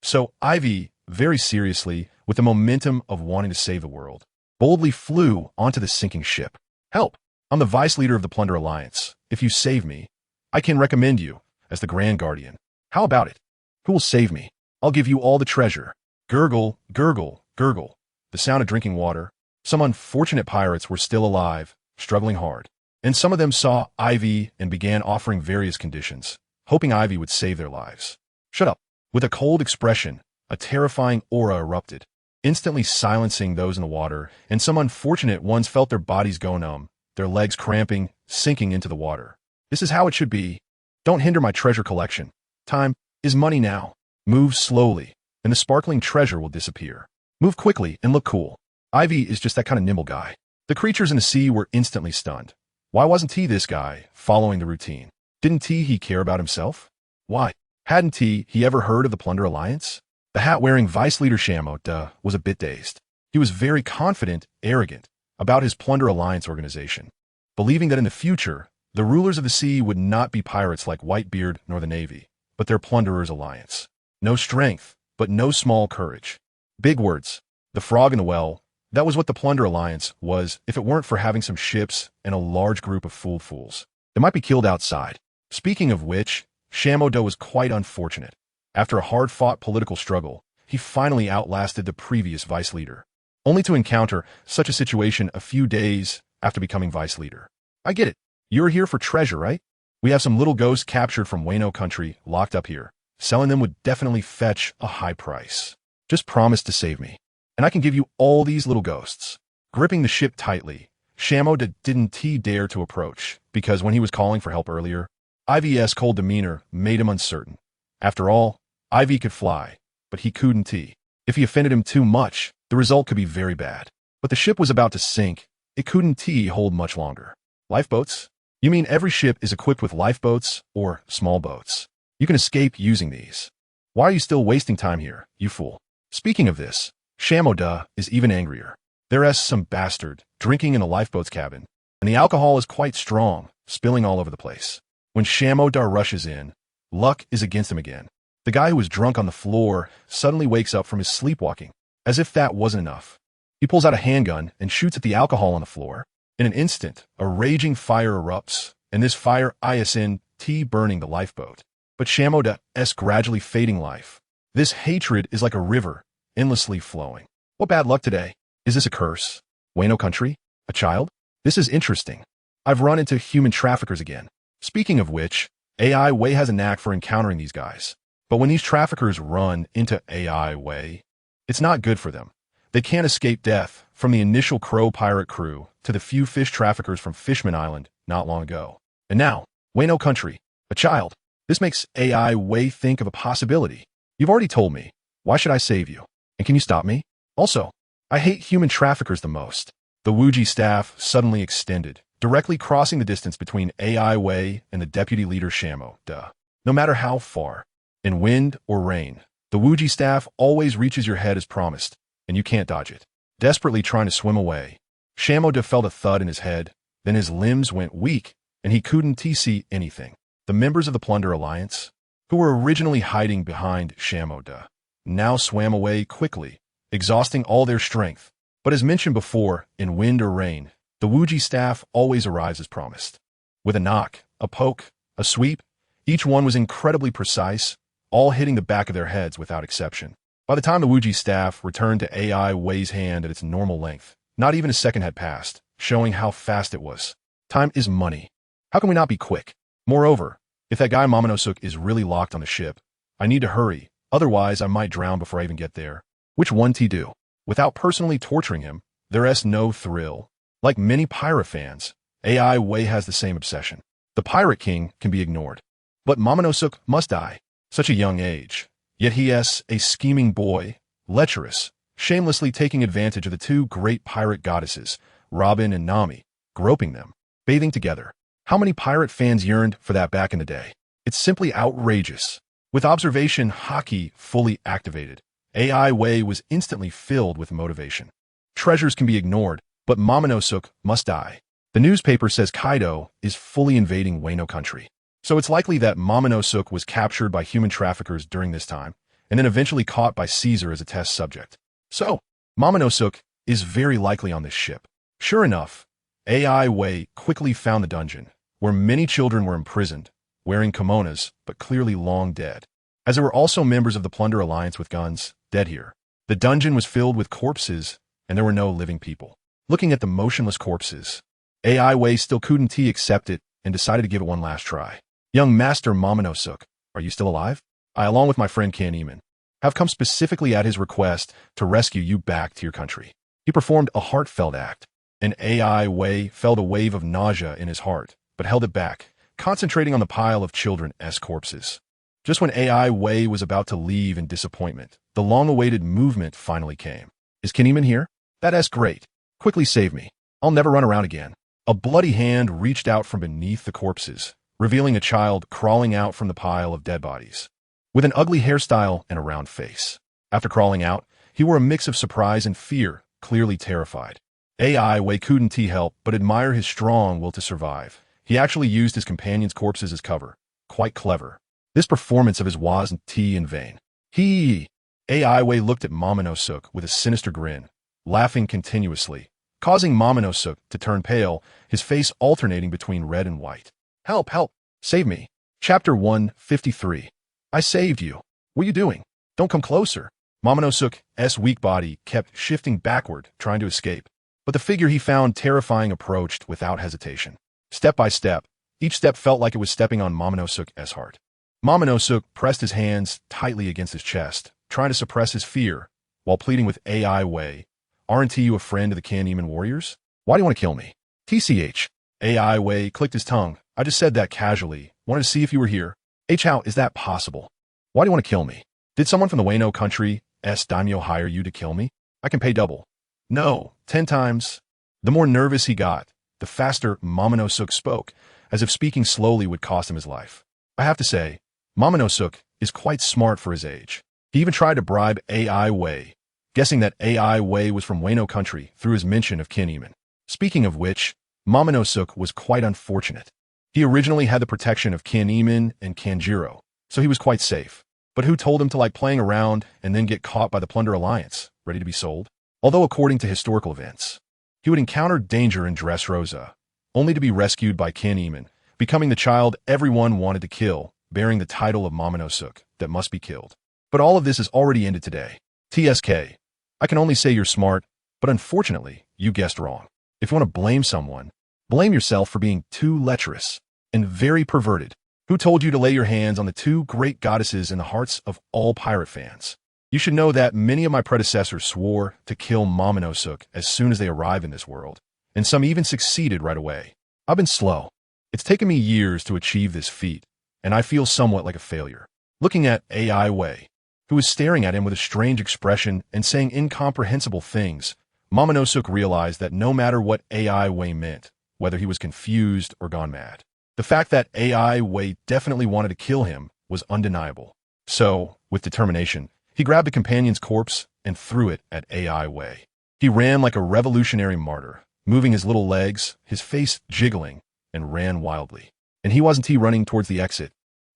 So Aivi, very seriously, with the momentum of wanting to save the world, boldly flew onto the sinking ship. Help! I'm the vice leader of the Plunder Alliance. If you save me, I can recommend you as the Grand Guardian. How about it? Who will save me? I'll give you all the treasure. Gurgle, gurgle, gurgle. The sound of drinking water. Some unfortunate pirates were still alive, struggling hard. And some of them saw Aivi and began offering various conditions, hoping Aivi would save their lives. Shut up. With a cold expression, a terrifying aura erupted, instantly silencing those in the water, and some unfortunate ones felt their bodies go numb, their legs cramping, sinking into the water. This is how it should be. Don't hinder my treasure collection. Time is money now. Move slowly, and the sparkling treasure will disappear. Move quickly and look cool. Aivi is just that kind of nimble guy. The creatures in the sea were instantly stunned. Why wasn't he this guy, following the routine? Didn't he care about himself? Why? Hadn't he ever heard of the Plunder Alliance? The hat-wearing vice leader Shamo, was a bit dazed. He was very confident, arrogant, about his Plunder Alliance organization, believing that in the future, the rulers of the sea would not be pirates like Whitebeard nor the Navy, but their Plunderers Alliance. No strength, but no small courage. Big words. The frog in the well, that was what the Plunder Alliance was if it weren't for having some ships and a large group of fools. They might be killed outside. Speaking of which, Shamoda was quite unfortunate. After a hard-fought political struggle, he finally outlasted the previous vice leader, only to encounter such a situation a few days after becoming vice leader. I get it. You're here for treasure, right? We have some little ghosts captured from Wano country locked up here. Selling them would definitely fetch a high price. Just promise to save me, and I can give you all these little ghosts. Gripping the ship tightly, Shamoda didn't dare to approach, because when he was calling for help earlier, Aivi's cold demeanor made him uncertain. After all, Aivi could fly, but he couldn't. If he offended him too much, the result could be very bad. But the ship was about to sink. It couldn't hold much longer. Lifeboats? You mean every ship is equipped with lifeboats or small boats? You can escape using these. Why are you still wasting time here, you fool? Speaking of this, Shamoda is even angrier. There's some bastard drinking in a lifeboat's cabin, and the alcohol is quite strong, spilling all over the place. When Shamoda rushes in, luck is against him again. The guy who was drunk on the floor suddenly wakes up from his sleepwalking. As if that wasn't enough, he pulls out a handgun and shoots at the alcohol on the floor. In an instant, a raging fire erupts, and this fire isn't burning the lifeboat, but Shamoda's gradually fading life. This hatred is like a river, endlessly flowing. What bad luck today? Is this a curse? Wano country? A child? This is interesting. I've run into human traffickers again. Speaking of which, AI Way has a knack for encountering these guys. But when these traffickers run into AI Way, it's not good for them. They can't escape death, from the initial Crow pirate crew to the few fish traffickers from Fishman Island not long ago. And now, Wano country, a child. This makes AI Way think of a possibility. You've already told me. Why should I save you? And can you stop me? Also, I hate human traffickers the most. The Wuji staff suddenly extended, directly crossing the distance between AI Way and the deputy leader Shamoda. No matter how far, in wind or rain, the Wuji staff always reaches your head as promised, and you can't dodge it. Desperately trying to swim away, Shamoda felt a thud in his head, then his limbs went weak, and he couldn't see anything. The members of the Plunder Alliance, who were originally hiding behind Shamoda, now swam away quickly, exhausting all their strength. But as mentioned before, in wind or rain, the Wuji staff always arrives as promised. With a knock, a poke, a sweep, each one was incredibly precise, all hitting the back of their heads without exception. By the time the Wuji staff returned to AI Way's hand at its normal length, not even a second had passed, showing how fast it was. Time is money. How can we not be quick? Moreover, if that guy Momonosuke is really locked on the ship, I need to hurry, otherwise I might drown before I even get there. Which one to do? Without personally torturing him, there's no thrill. Like many pirate fans, AI Way has the same obsession. The Pirate King can be ignored. But Momonosuke must die. Such a young age. Yet he is a scheming boy, lecherous, shamelessly taking advantage of the two great pirate goddesses, Robin and Nami, groping them, bathing together. How many pirate fans yearned for that back in the day? It's simply outrageous. With observation hockey fully activated, AI Way was instantly filled with motivation. Treasures can be ignored, but Momonosuke must die. The newspaper says Kaido is fully invading Wano country. So it's likely that Momonosuke was captured by human traffickers during this time, and then eventually caught by Caesar as a test subject. So, Momonosuke is very likely on this ship. Sure enough, AI Way quickly found the dungeon, where many children were imprisoned, wearing kimonos, but clearly long dead. As there were also members of the Plunder Alliance with guns, dead here. The dungeon was filled with corpses, and there were no living people. Looking at the motionless corpses, AI Way still couldn't accept it and decided to give it one last try. Young Master Momonosuke, are you still alive? I, along with my friend Kaneman, have come specifically at his request to rescue you back to your country. He performed a heartfelt act, and AI Way felt a wave of nausea in his heart, but held it back, concentrating on the pile of children's corpses. Just when AI Way was about to leave in disappointment, the long-awaited movement finally came. Is Kaneman here? That's great. Quickly save me. I'll never run around again. A bloody hand reached out from beneath the corpses, revealing a child crawling out from the pile of dead bodies. With an ugly hairstyle and a round face. After crawling out, he wore a mix of surprise and fear, clearly terrified. Aivi couldn't help but admire his strong will to survive. He actually used his companions' corpses as cover. Quite clever. This performance of his wasn't in vain. Aivi looked at Momonosuke with a sinister grin, laughing continuously, causing Momonosuke to turn pale, his face alternating between red and white. Help, help, save me. Chapter 153. I saved you. What are you doing? Don't come closer. Momonosuke's weak body kept shifting backward, trying to escape. But the figure he found terrifying approached without hesitation. Step by step, each step felt like it was stepping on Momonosuke's heart. Momonosuke pressed his hands tightly against his chest, trying to suppress his fear, while pleading with Aivi, "Aren't you a friend of the Kanemon warriors? Why do you want to kill me?" TCH. Aivi clicked his tongue. "I just said that casually. Wanted to see if you were here." How is that possible? Why do you want to kill me? Did someone from the Wano country's daimyo hire you to kill me? I can pay double. No, 10 times. The more nervous he got, the faster Momonosuke spoke, as if speaking slowly would cost him his life. I have to say, Momonosuke is quite smart for his age. He even tried to bribe Aivi, guessing that Aivi was from Wano country through his mention of Kanemon. Speaking of which, Momonosuke was quite unfortunate. He originally had the protection of Kanemon and Kanjiro, so he was quite safe. But who told him to like playing around and then get caught by the Plunder Alliance, ready to be sold? Although according to historical events, he would encounter danger in Dressrosa, only to be rescued by Kanemon, becoming the child everyone wanted to kill, bearing the title of Momonosuke that must be killed. But all of this is already ended today. TSK. I can only say you're smart, but unfortunately, you guessed wrong. If you want to blame someone, blame yourself for being too lecherous and very perverted. Who told you to lay your hands on the two great goddesses in the hearts of all pirate fans? You should know that many of my predecessors swore to kill Momonosuke as soon as they arrived in this world, and some even succeeded right away. I've been slow. It's taken me years to achieve this feat, and I feel somewhat like a failure. Looking at Aivi, who was staring at him with a strange expression and saying incomprehensible things, Momonosuke realized that no matter what Aivi meant, whether he was confused or gone mad, the fact that Aivi definitely wanted to kill him was undeniable. So, with determination, he grabbed the companion's corpse and threw it at Aivi. He ran like a revolutionary martyr, moving his little legs, his face jiggling, and ran wildly. And he wasn't running towards the exit,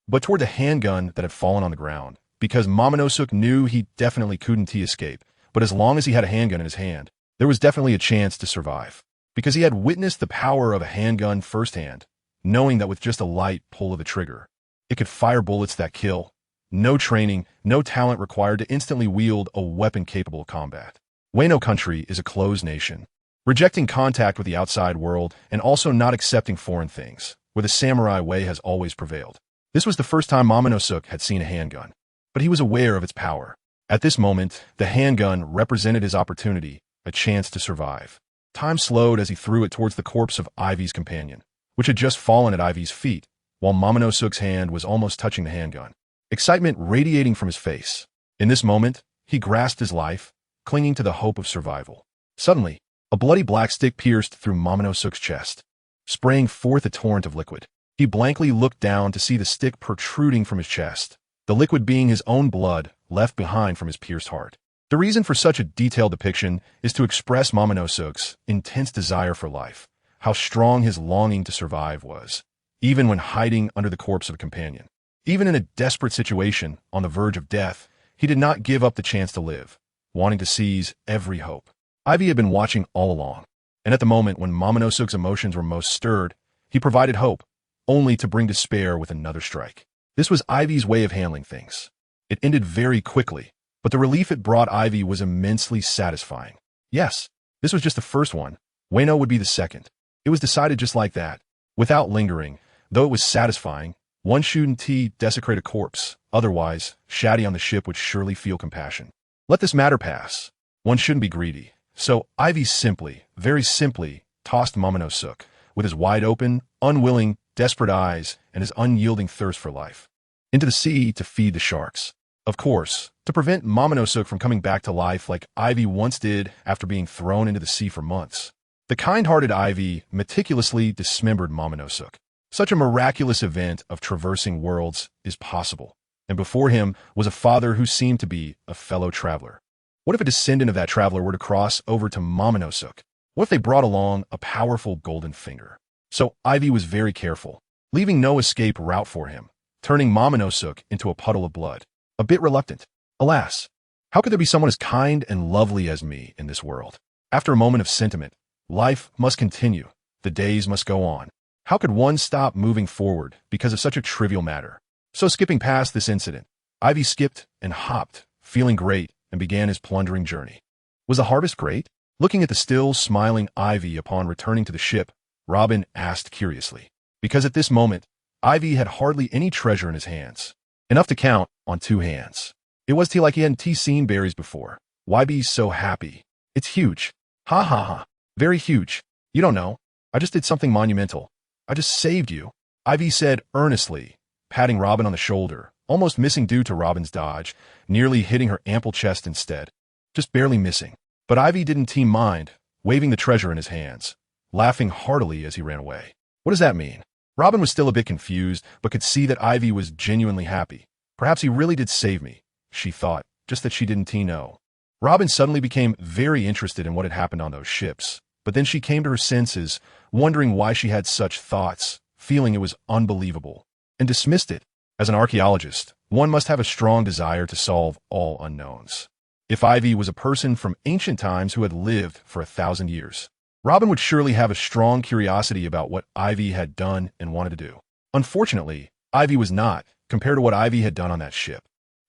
but toward the handgun that had fallen on the ground, because Momonosuke knew he definitely couldn't escape, but as long as he had a handgun in his hand, there was definitely a chance to survive. Because he had witnessed the power of a handgun firsthand, knowing that with just a light pull of the trigger, it could fire bullets that kill. No training, no talent required to instantly wield a weapon capable of combat. Wano country is a closed nation, rejecting contact with the outside world and also not accepting foreign things, where the samurai way has always prevailed. This was the first time Momonosuke had seen a handgun, but he was aware of its power. At this moment, the handgun represented his opportunity, a chance to survive. Time slowed as he threw it towards the corpse of Ivy's companion, which had just fallen at Ivy's feet, while Momonosuke's hand was almost touching the handgun. Excitement radiating from his face. In this moment, he grasped his life, clinging to the hope of survival. Suddenly, a bloody black stick pierced through Momonosuke's chest, spraying forth a torrent of liquid. He blankly looked down to see the stick protruding from his chest, the liquid being his own blood left behind from his pierced heart. The reason for such a detailed depiction is to express Momonosuke's intense desire for life, how strong his longing to survive was, even when hiding under the corpse of a companion. Even in a desperate situation, on the verge of death, he did not give up the chance to live, wanting to seize every hope. Aivi had been watching all along, and at the moment when Momonosuke's emotions were most stirred, he provided hope, only to bring despair with another strike. This was Ivy's way of handling things. It ended very quickly, but the relief it brought Aivi was immensely satisfying. Yes, this was just the first one. Wano would be the second. It was decided just like that, without lingering, though it was satisfying. One shouldn't desecrate a corpse, otherwise, Shati on the ship would surely feel compassion. Let this matter pass. One shouldn't be greedy. So Aivi simply, very simply, tossed Momonosuke, with his wide-open, unwilling, desperate eyes and his unyielding thirst for life, into the sea to feed the sharks. Of course, to prevent Momonosuke from coming back to life like Aivi once did after being thrown into the sea for months. The kind-hearted Aivi meticulously dismembered Momonosuke. Such a miraculous event of traversing worlds is possible, and before him was a father who seemed to be a fellow traveler. What if a descendant of that traveler were to cross over to Momonosuke? What if they brought along a powerful golden finger? So Aivi was very careful, leaving no escape route for him, turning Momonosuke into a puddle of blood. A bit reluctant. Alas, how could there be someone as kind and lovely as me in this world? After a moment of sentiment, life must continue. The days must go on. How could one stop moving forward because of such a trivial matter? So skipping past this incident, Aivi skipped and hopped, feeling great, and began his plundering journey. Was the harvest great? Looking at the still smiling Aivi upon returning to the ship, Robin asked curiously. Because at this moment, Aivi had hardly any treasure in his hands. Enough to count on 2 hands. It was like he hadn't seen berries before. Why be so happy? It's huge. Ha ha ha. Very huge. You don't know. I just did something monumental. I just saved you. Aivi said earnestly, patting Robin on the shoulder, almost missing due to Robin's dodge, nearly hitting her ample chest instead. Just barely missing. But Aivi didn't mind, waving the treasure in his hands, laughing heartily as he ran away. What does that mean? Robin was still a bit confused, but could see that Aivi was genuinely happy. Perhaps he really did save me, she thought, just that she didn't know. Robin suddenly became very interested in what had happened on those ships, but then she came to her senses, wondering why she had such thoughts, feeling it was unbelievable, and dismissed it. As an archaeologist, one must have a strong desire to solve all unknowns. If Aivi was a person from ancient times who had lived for 1,000 years, Robin would surely have a strong curiosity about what Aivi had done and wanted to do. Unfortunately, Aivi was not, compared to what Aivi had done on that ship.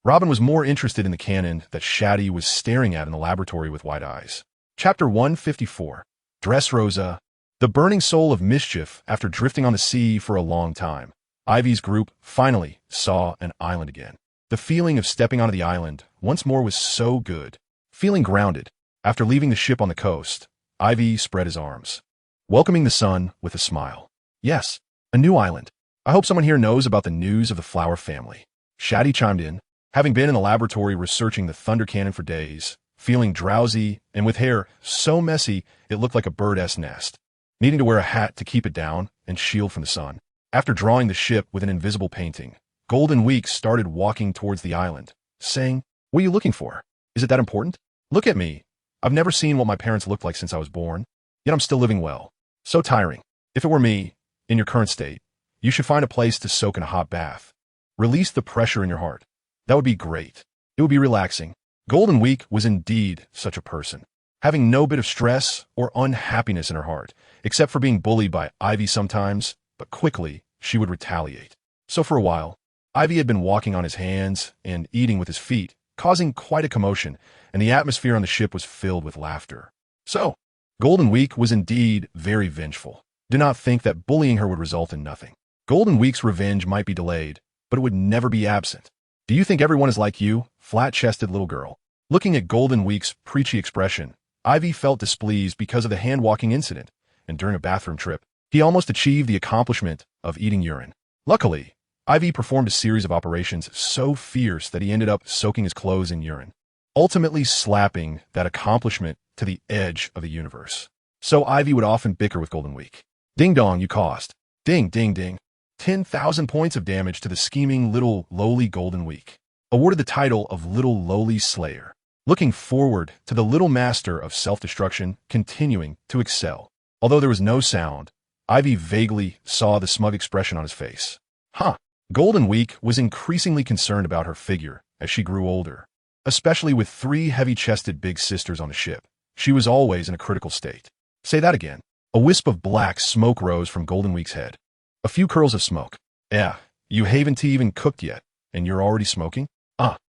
Robin was more interested in the cannon that Shati was staring at in the laboratory with wide eyes. Chapter 154. Dressrosa. The burning soul of mischief after drifting on the sea for a long time. Aivi's group finally saw an island again. The feeling of stepping onto the island once more was so good. Feeling grounded, after leaving the ship on the coast, Aivi spread his arms, welcoming the sun with a smile. Yes, a new island. I hope someone here knows about the news of the flower family. Shati chimed in, having been in the laboratory researching the thunder cannon for days, feeling drowsy and with hair so messy it looked like a bird's nest, needing to wear a hat to keep it down and shield from the sun. After drawing the ship with an invisible painting, Golden Week started walking towards the island, saying, "What are you looking for? Is it that important? Look at me. I've never seen what my parents looked like since I was born, yet I'm still living well. So tiring. If it were me, in your current state, you should find a place to soak in a hot bath. Release the pressure in your heart. That would be great. It would be relaxing." Golden Week was indeed such a person, having no bit of stress or unhappiness in her heart, except for being bullied by Aivi sometimes, but quickly she would retaliate. So for a while, Aivi had been walking on his hands and eating with his feet, causing quite a commotion, and the atmosphere on the ship was filled with laughter. So, Golden Week was indeed very vengeful. Do not think that bullying her would result in nothing. Golden Week's revenge might be delayed, but it would never be absent. Do you think everyone is like you, flat-chested little girl? Looking at Golden Week's preachy expression, Aivi felt displeased because of the hand-walking incident, and during a bathroom trip, he almost achieved the accomplishment of eating urine. Luckily, Aivi performed a series of operations so fierce that he ended up soaking his clothes in urine, ultimately slapping that accomplishment to the edge of the universe. So Aivi would often bicker with Golden Week. Ding dong, you caused. Ding, ding, ding. 10,000 points of damage to the scheming little lowly Golden Week. Awarded the title of Little Lowly Slayer. Looking forward to the little master of self-destruction continuing to excel. Although there was no sound, Aivi vaguely saw the smug expression on his face. Huh. Golden Week was increasingly concerned about her figure as she grew older. Especially with 3 heavy-chested big sisters on the ship, she was always in a critical state. Say that again. A wisp of black smoke rose from Golden Week's head. A few curls of smoke. Yeah, you haven't even cooked yet, and you're already smoking?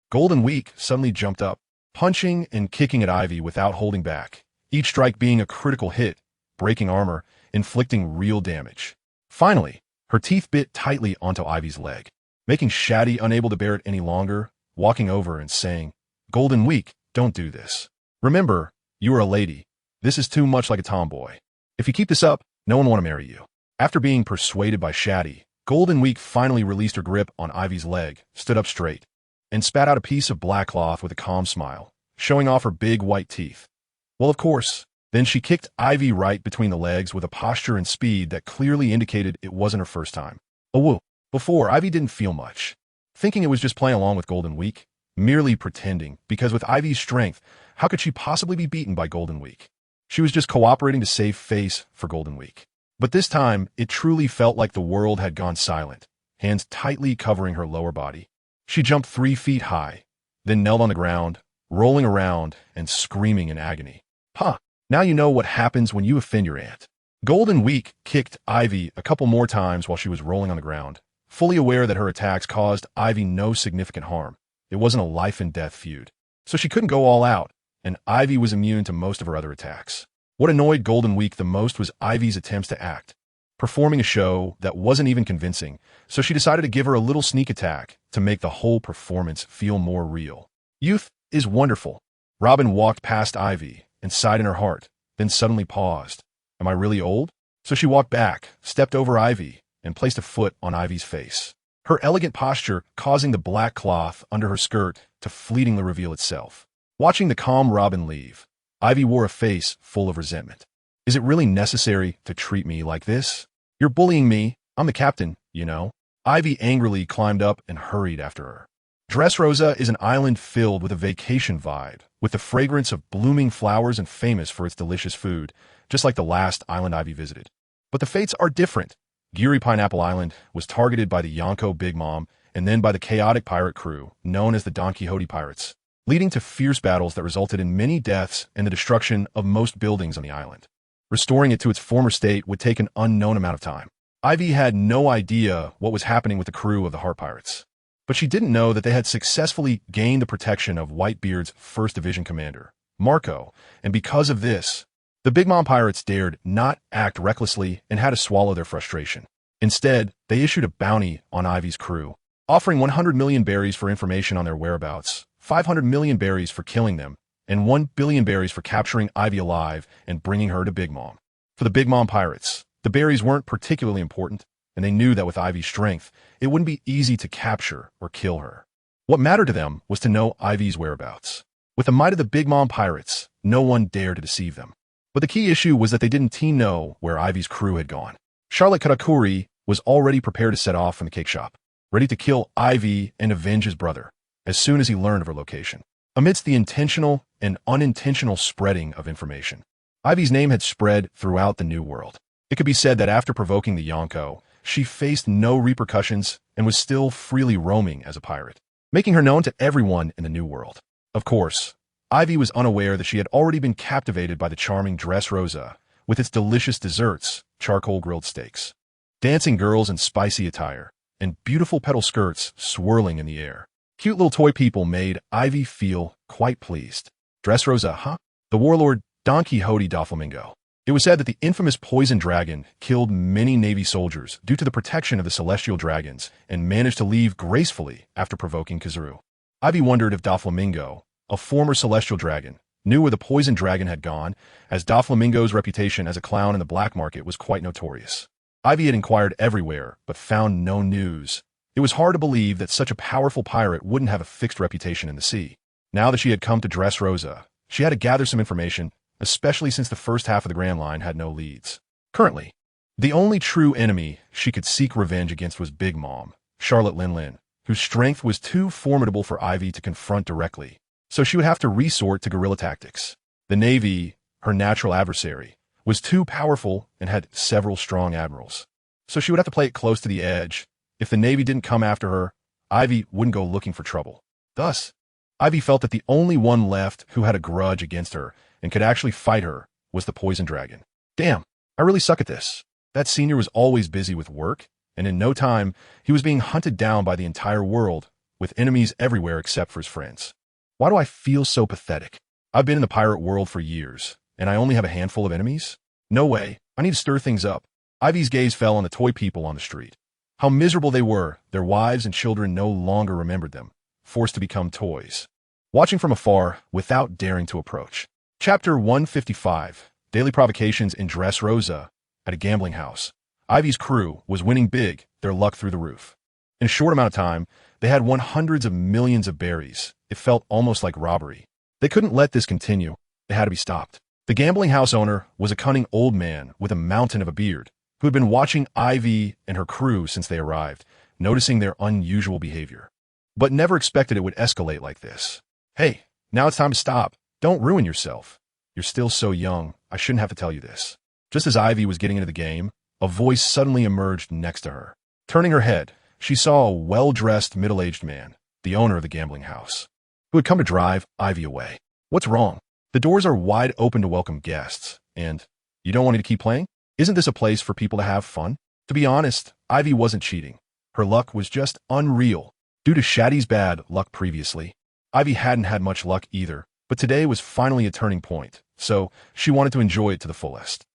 Golden Week suddenly jumped up, punching and kicking at Aivi without holding back, each strike being a critical hit, breaking armor, inflicting real damage. Finally, her teeth bit tightly onto Ivy's leg, making Shati unable to bear it any longer, walking over and saying, "Golden Week, don't do this. Remember, you are a lady. This is too much like a tomboy. If you keep this up, no one will want to marry you." After being persuaded by Shati, Golden Week finally released her grip on Ivy's leg, stood up straight, and spat out a piece of black cloth with a calm smile, showing off her big white teeth. Well, of course. Then she kicked Aivi right between the legs with a posture and speed that clearly indicated it wasn't her first time. Oh, woo. Before, Aivi didn't feel much, thinking it was just playing along with Golden Week, merely pretending, because with Ivy's strength, how could she possibly be beaten by Golden Week? She was just cooperating to save face for Golden Week. But this time, it truly felt like the world had gone silent, hands tightly covering her lower body. She jumped 3 feet high, then knelt on the ground, rolling around and screaming in agony. Huh, now you know what happens when you offend your aunt. Golden Week kicked Aivi a couple more times while she was rolling on the ground, fully aware that her attacks caused Aivi no significant harm. It wasn't a life-and-death feud. So she couldn't go all out, and Aivi was immune to most of her other attacks. What annoyed Golden Week the most was Ivy's attempts to act, performing a show that wasn't even convincing, so she decided to give her a little sneak attack to make the whole performance feel more real. Youth is wonderful. Robin walked past Aivi and sighed in her heart, then suddenly paused. Am I really old? So she walked back, stepped over Aivi, and placed a foot on Ivy's face. Her elegant posture causing the black cloth under her skirt to fleetingly reveal itself. Watching the calm Robin leave, Aivi wore a face full of resentment. Is it really necessary to treat me like this? You're bullying me. I'm the captain, you know. Aivi angrily climbed up and hurried after her. Dressrosa is an island filled with a vacation vibe, with the fragrance of blooming flowers and famous for its delicious food, just like the last island Aivi visited. But the fates are different. Geary Pineapple Island was targeted by the Yonko Big Mom and then by the chaotic pirate crew, known as the Don Quixote Pirates, leading to fierce battles that resulted in many deaths and the destruction of most buildings on the island. Restoring it to its former state would take an unknown amount of time. Aivi had no idea what was happening with the crew of the Heart Pirates, but she didn't know that they had successfully gained the protection of Whitebeard's 1st Division commander, Marco, and because of this, the Big Mom Pirates dared not act recklessly and had to swallow their frustration. Instead, they issued a bounty on Ivy's crew, offering 100 million berries for information on their whereabouts, 500 million berries for killing them, and 1 billion berries for capturing Aivi alive and bringing her to Big Mom. For the Big Mom Pirates, the berries weren't particularly important, and they knew that with Ivy's strength, it wouldn't be easy to capture or kill her. What mattered to them was to know Ivy's whereabouts. With the might of the Big Mom Pirates, no one dared to deceive them. But the key issue was that they didn't know where Ivy's crew had gone. Charlotte Karakuri was already prepared to set off from the cake shop, ready to kill Aivi and avenge his brother, as soon as he learned of her location. Amidst the intentional and unintentional spreading of information, Ivy's name had spread throughout the New World. It could be said that after provoking the Yonko, she faced no repercussions and was still freely roaming as a pirate, making her known to everyone in the New World. Of course, Aivi was unaware that she had already been captivated by the charming Dressrosa, with its delicious desserts, charcoal grilled steaks, dancing girls in spicy attire, and beautiful petal skirts swirling in the air. Cute little toy people made Aivi feel quite pleased. Dressrosa, huh? The warlord Don Quixote Doflamingo. It was said that the infamous poison dragon killed many Navy soldiers due to the protection of the celestial dragons and managed to leave gracefully after provoking Kizaru. Aivi wondered if Doflamingo, a former celestial dragon, knew where the poison dragon had gone, as Doflamingo's reputation as a clown in the black market was quite notorious. Aivi had inquired everywhere, but found no news. It was hard to believe that such a powerful pirate wouldn't have a fixed reputation in the sea. Now that she had come to Dressrosa, she had to gather some information, especially since the first half of the Grand Line had no leads. Currently, the only true enemy she could seek revenge against was Big Mom, Charlotte Lin, whose strength was too formidable for Aivi to confront directly, so she would have to resort to guerrilla tactics. The Navy, her natural adversary, was too powerful and had several strong admirals, so she would have to play it close to the edge. If the Navy didn't come after her, Aivi wouldn't go looking for trouble. Thus, Aivi felt that the only one left who had a grudge against her and could actually fight her was the poison dragon. Damn, I really suck at this. That senior was always busy with work, and in no time, he was being hunted down by the entire world, with enemies everywhere except for his friends. Why do I feel so pathetic? I've been in the pirate world for years, and I only have a handful of enemies? No way, I need to stir things up. Ivy's gaze fell on the toy people on the street. How miserable they were, their wives and children no longer remembered them, forced to become toys. Watching from afar, without daring to approach. Chapter 155, Daily Provocations in Dressrosa, at a gambling house. Ivy's crew was winning big, their luck through the roof. In a short amount of time, they had won hundreds of millions of berries. It felt almost like robbery. They couldn't let this continue. They had to be stopped. The gambling house owner was a cunning old man with a mountain of a beard, who had been watching Aivi and her crew since they arrived, noticing their unusual behavior, but never expected it would escalate like this. Hey, now it's time to stop. Don't ruin yourself. You're still so young. I shouldn't have to tell you this. Just as Ivy was getting into the game, a voice suddenly emerged next to her. Turning her head, she saw a well-dressed, middle-aged man, the owner of the gambling house, who had come to drive Ivy away. What's wrong? The doors are wide open to welcome guests, and you don't want me to keep playing? Isn't this a place for people to have fun? To be honest, Ivy wasn't cheating. Her luck was just unreal. Due to Shati's bad luck previously, Ivy hadn't had much luck either, but today was finally a turning point, so she wanted to enjoy it to the fullest.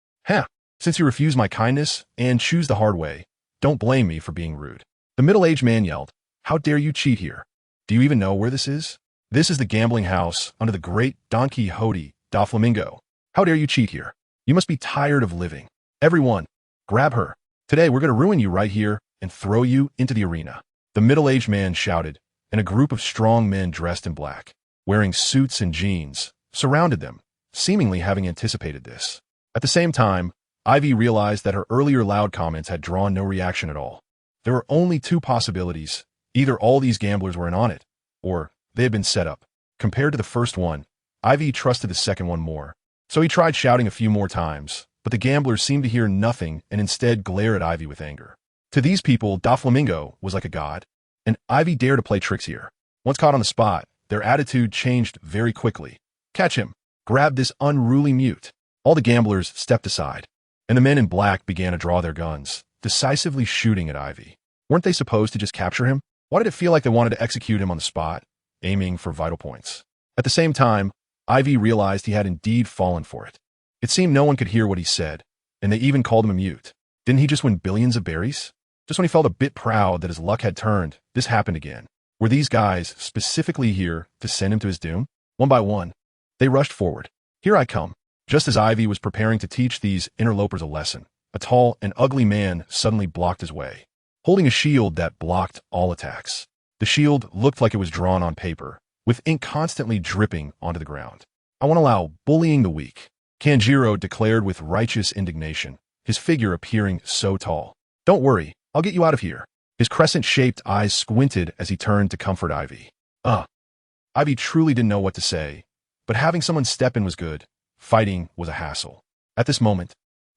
Since you refuse my kindness and choose the hard way, don't blame me for being rude. The middle-aged man yelled, how dare you cheat here? Do you even know where this is? This is the gambling house under the great Don Quixote da Flamingo. How dare you cheat here? You must be tired of living. Everyone, grab her. Today we're going to ruin you right here and throw you into the arena. The middle-aged man shouted, and a group of strong men dressed in black, wearing suits and jeans, surrounded them, seemingly having anticipated this. At the same time, Ivy realized that her earlier loud comments had drawn no reaction at all. There were only two possibilities. Either all these gamblers were in on it, or they had been set up. Compared to the first one, Ivy trusted the second one more. So he tried shouting a few more times, but the gamblers seemed to hear nothing and instead glare at Ivy with anger. To these people, Da Flamingo was like a god, and Ivy dared to play tricks here. Once caught on the spot, their attitude changed very quickly. Catch him. Grab this unruly mute. All the gamblers stepped aside, and the men in black began to draw their guns, decisively shooting at Ivy. Weren't they supposed to just capture him? Why did it feel like they wanted to execute him on the spot, aiming for vital points? At the same time, Ivy realized he had indeed fallen for it. It seemed no one could hear what he said, and they even called him a mute. Didn't he just win billions of berries? Just when he felt a bit proud that his luck had turned, this happened again. Were these guys specifically here to send him to his doom? One by one, they rushed forward. Here I come. Just as Ivy was preparing to teach these interlopers a lesson, a tall and ugly man suddenly blocked his way, holding a shield that blocked all attacks. The shield looked like it was drawn on paper, with ink constantly dripping onto the ground. I won't allow bullying the weak, Kanjiro declared with righteous indignation, his figure appearing so tall. Don't worry, I'll get you out of here. His crescent-shaped eyes squinted as he turned to comfort Ivy. Ivy truly didn't know what to say, but having someone step in was good. Fighting was a hassle. At this moment,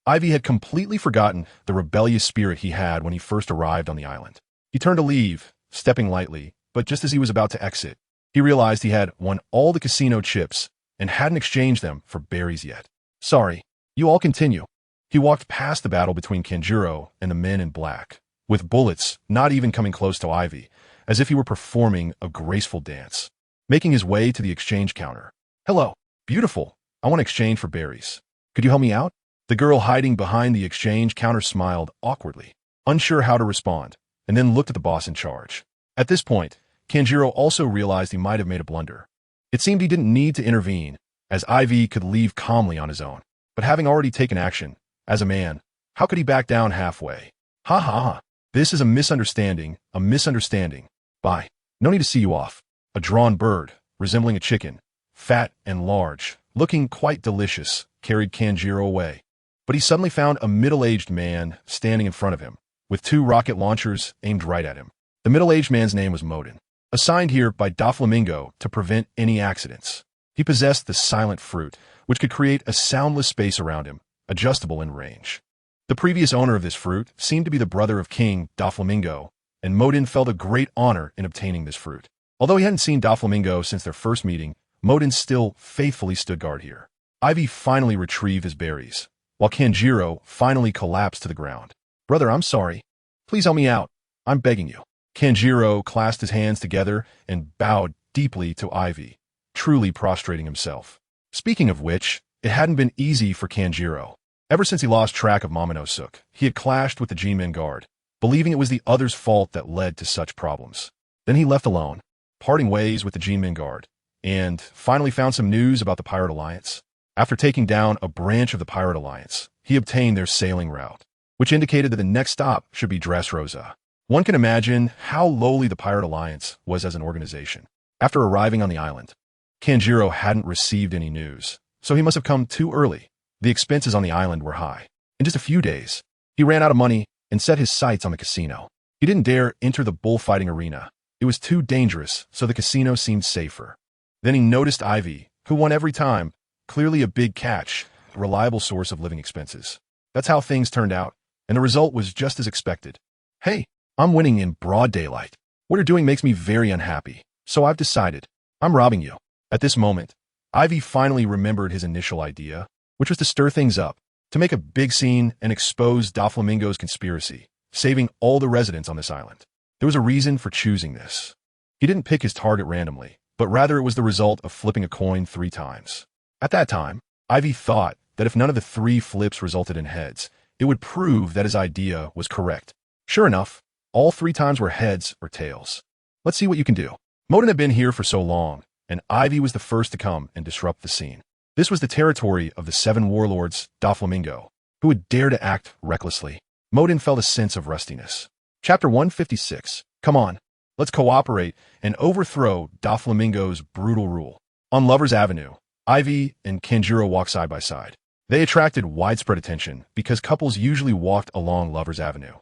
Ivy had completely forgotten the rebellious spirit he had when he first arrived on the island. He turned to leave, stepping lightly, but just as he was about to exit, he realized he had won all the casino chips and hadn't exchanged them for berries yet. Sorry, you all continue. He walked past the battle between Kanjiro and the men in black, with bullets not even coming close to Ivy, as if he were performing a graceful dance. Making his way to the exchange counter. Hello, beautiful. I want to exchange for berries. Could you help me out? The girl hiding behind the exchange counter smiled awkwardly, unsure how to respond, and then looked at the boss in charge. At this point, Kanjiro also realized he might have made a blunder. It seemed he didn't need to intervene, as Ivy could leave calmly on his own. But having already taken action, as a man, how could he back down halfway? Ha ha ha. This is a misunderstanding, a misunderstanding. Bye. No need to see you off. A drawn bird, resembling a chicken, fat and large, looking quite delicious, carried Kanjiro away. But he suddenly found a middle-aged man standing in front of him, with two rocket launchers aimed right at him. The middle-aged man's name was Modin, assigned here by Da Flamingo to prevent any accidents. He possessed the silent fruit, which could create a soundless space around him, adjustable in range. The previous owner of this fruit seemed to be the brother of King Da Flamingo, and Modin felt a great honor in obtaining this fruit. Although he hadn't seen Da Flamingo since their first meeting, Modin still faithfully stood guard here. Ivy finally retrieved his berries, while Kanjiro finally collapsed to the ground. Brother, I'm sorry. Please help me out. I'm begging you. Kanjiro clasped his hands together and bowed deeply to Ivy, truly prostrating himself. Speaking of which, it hadn't been easy for Kanjiro. Ever since he lost track of Momonosuke, he had clashed with the G-Men guard, believing it was the other's fault that led to such problems. Then he left alone, parting ways with the G-Men guard, and finally found some news about the Pirate Alliance. After taking down a branch of the Pirate Alliance, he obtained their sailing route, which indicated that the next stop should be Dressrosa. One can imagine how lowly the Pirate Alliance was as an organization. After arriving on the island, Kanjiro hadn't received any news, so he must have come too early. The expenses on the island were high. In just a few days, he ran out of money and set his sights on the casino. He didn't dare enter the bullfighting arena. It was too dangerous, so the casino seemed safer. Then he noticed Aivi, who won every time, clearly a big catch, reliable source of living expenses. That's how things turned out, and the result was just as expected. Hey, I'm winning in broad daylight. What you're doing makes me very unhappy, so I've decided. I'm robbing you. At this moment, Aivi finally remembered his initial idea, which was to stir things up, to make a big scene and expose Doflamingo's conspiracy, saving all the residents on this island. There was a reason for choosing this. He didn't pick his target randomly, but rather it was the result of flipping a coin 3 times. At that time, Aivi thought that if none of the 3 flips resulted in heads, it would prove that his idea was correct. Sure enough, all 3 times were heads or tails. Let's see what you can do. Modin had been here for so long, and Aivi was the first to come and disrupt the scene. This was the territory of the 7 warlords, Doflamingo, who would dare to act recklessly. Modin felt a sense of rustiness. Chapter 156. Come on, let's cooperate and overthrow Doflamingo's brutal rule. On Lover's Avenue, Aivi and Kanjuro walked side by side. They attracted widespread attention because couples usually walked along Lover's Avenue.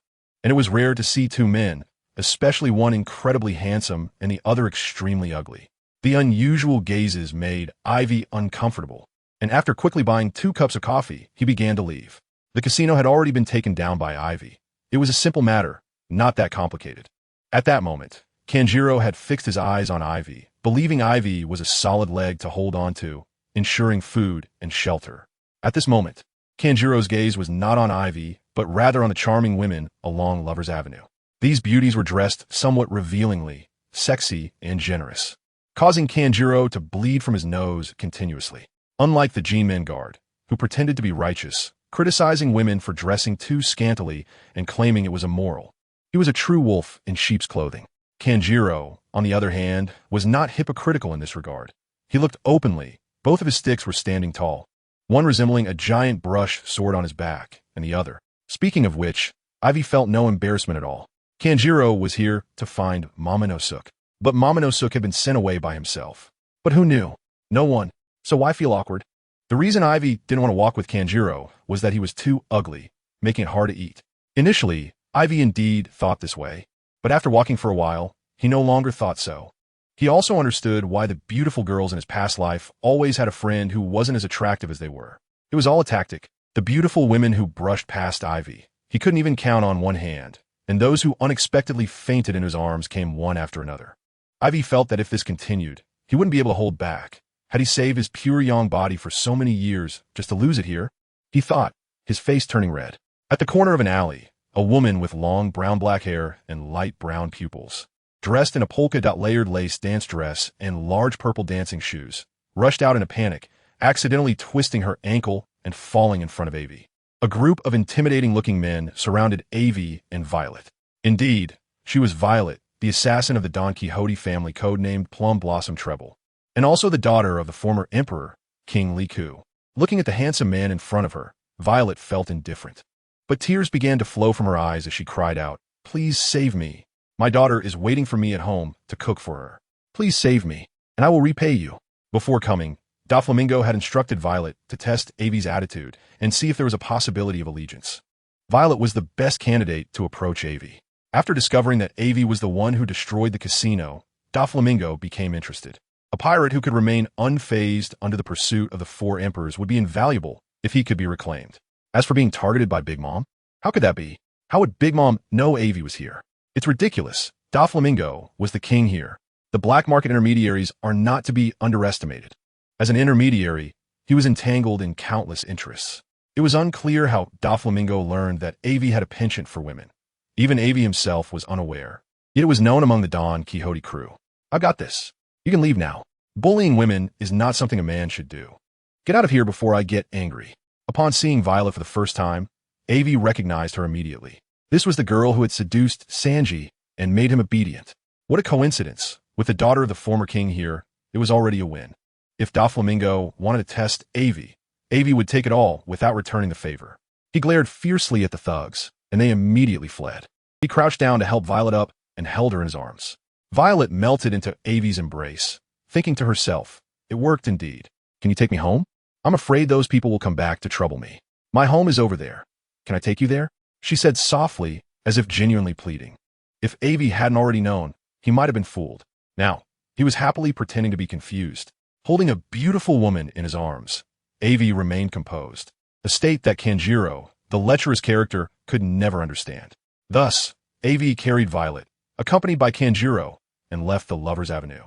And it was rare to see 2 men, especially one incredibly handsome and the other extremely ugly. The unusual gazes made Aivi uncomfortable, and after quickly buying 2 cups of coffee, he began to leave. The casino had already been taken down by Aivi. It was a simple matter, not that complicated. At that moment, Kanjuro had fixed his eyes on Aivi, believing Aivi was a solid leg to hold on to, ensuring food and shelter. At this moment, Kanjuro's gaze was not on Aivi, but rather on the charming women along Lover's Avenue. These beauties were dressed somewhat revealingly, sexy and generous, causing Kanjuro to bleed from his nose continuously. Unlike the G-Men guard, who pretended to be righteous, criticizing women for dressing too scantily and claiming it was immoral, he was a true wolf in sheep's clothing. Kanjuro, on the other hand, was not hypocritical in this regard. He looked openly. Both of his sticks were standing tall, one resembling a giant brush sword on his back, and the other. Speaking of which, Aivi felt no embarrassment at all. Kanjuro was here to find Momonosuke, but Momonosuke had been sent away by himself. But who knew? No one. So why feel awkward? The reason Aivi didn't want to walk with Kanjuro was that he was too ugly, making it hard to eat. Initially, Aivi indeed thought this way, but after walking for a while, he no longer thought so. He also understood why the beautiful girls in his past life always had a friend who wasn't as attractive as they were. It was all a tactic. The beautiful women who brushed past Aivi, he couldn't even count on one hand, and those who unexpectedly fainted in his arms came one after another. Aivi felt that if this continued, he wouldn't be able to hold back. Had he saved his pure young body for so many years just to lose it here? He thought, his face turning red. At the corner of an alley, a woman with long brown-black hair and light brown pupils, dressed in a polka-dot layered lace dance dress and large purple dancing shoes, rushed out in a panic, accidentally twisting her ankle and falling in front of Aivi. A group of intimidating-looking men surrounded Aivi and Violet. Indeed, she was Violet, the assassin of the Don Quixote family codenamed Plum Blossom Treble, and also the daughter of the former emperor, King Li Ku. Looking at the handsome man in front of her, Violet felt indifferent. But tears began to flow from her eyes as she cried out, "Please save me. My daughter is waiting for me at home to cook for her. Please save me, and I will repay you." Before coming, Doflamingo had instructed Violet to test Aivi's attitude and see if there was a possibility of allegiance. Violet was the best candidate to approach Aivi. After discovering that Aivi was the one who destroyed the casino, Doflamingo became interested. A pirate who could remain unfazed under the pursuit of the 4 emperors would be invaluable if he could be reclaimed. As for being targeted by Big Mom, how could that be? How would Big Mom know Aivi was here? It's ridiculous. Doflamingo was the king here. The black market intermediaries are not to be underestimated. As an intermediary, he was entangled in countless interests. It was unclear how Doflamingo learned that Aivi had a penchant for women. Even Aivi himself was unaware. Yet it was known among the Don Quixote crew. "I've got this. You can leave now. Bullying women is not something a man should do. Get out of here before I get angry." Upon seeing Violet for the first time, Aivi recognized her immediately. This was the girl who had seduced Sanji and made him obedient. What a coincidence. With the daughter of the former king here, it was already a win. If Doflamingo wanted to test Aivi, Aivi would take it all without returning the favor. He glared fiercely at the thugs, and they immediately fled. He crouched down to help Violet up and held her in his arms. Violet melted into Aivi's embrace, thinking to herself, "It worked indeed. Can you take me home? I'm afraid those people will come back to trouble me. My home is over there. Can I take you there?" She said softly, as if genuinely pleading. If Aivi hadn't already known, he might have been fooled. Now, he was happily pretending to be confused, holding a beautiful woman in his arms. Aivi remained composed, a state that Kanjiro, the lecherous character, could never understand. Thus, Aivi carried Violet, accompanied by Kanjiro, and left the Lover's Avenue.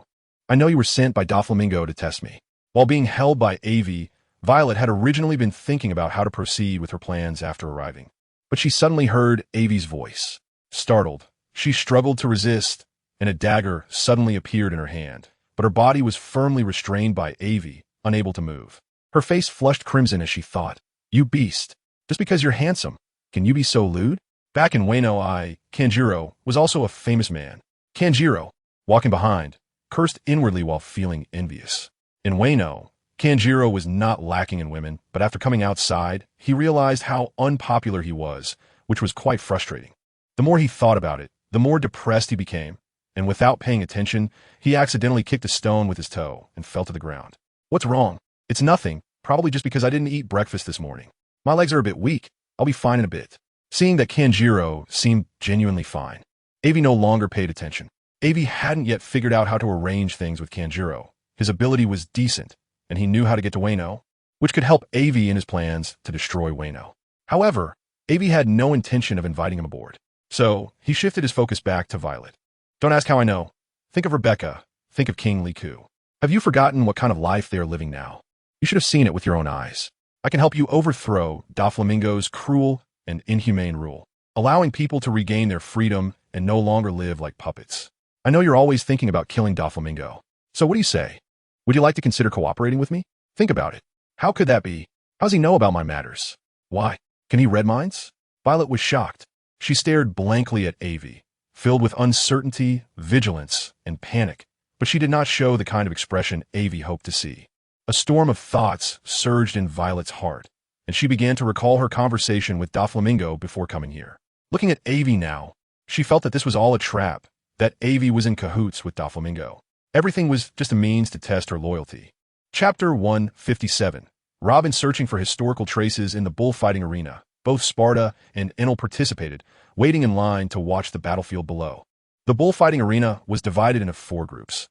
I know you were sent by Doflamingo to test me. While being held by Aivi, Violet had originally been thinking about how to proceed with her plans after arriving. But she suddenly heard Aivi's voice. Startled, she struggled to resist, and a dagger suddenly appeared in her hand, but her body was firmly restrained by Aivi, unable to move. Her face flushed crimson as she thought, "You beast! Just because you're handsome, can you be so lewd?" Back in Wano, Kanjiro was also a famous man. Kanjiro, walking behind, cursed inwardly while feeling envious. In Wano, Kanjiro was not lacking in women, but after coming outside, he realized how unpopular he was, which was quite frustrating. The more he thought about it, the more depressed he became, and without paying attention, he accidentally kicked a stone with his toe and fell to the ground. "What's wrong?" "It's nothing, probably just because I didn't eat breakfast this morning. My legs are a bit weak. I'll be fine in a bit." Seeing that Kanjiro seemed genuinely fine, Aivi no longer paid attention. Aivi hadn't yet figured out how to arrange things with Kanjiro. His ability was decent, and he knew how to get to Wano, which could help Aivi in his plans to destroy Wano. However, Aivi had no intention of inviting him aboard, so he shifted his focus back to Violet. "Don't ask how I know. Think of Rebecca. Think of King Liku. Have you forgotten what kind of life they are living now? You should have seen it with your own eyes. I can help you overthrow Doflamingo's cruel and inhumane rule, allowing people to regain their freedom and no longer live like puppets. I know you're always thinking about killing Doflamingo. So what do you say? Would you like to consider cooperating with me? Think about it. How could that be? How does he know about my matters? Why? Can he read minds?" Violet was shocked. She stared blankly at Aivi, filled with uncertainty, vigilance, and panic, but she did not show the kind of expression Aivi hoped to see. A storm of thoughts surged in Violet's heart, and she began to recall her conversation with Doflamingo before coming here. Looking at Aivi now, she felt that this was all a trap, that Aivi was in cahoots with Doflamingo. Everything was just a means to test her loyalty. Chapter 157. Robin searching for historical traces in the bullfighting arena. Both Sparta and Enel participated, waiting in line to watch the battlefield below. The bullfighting arena was divided into 4 groups: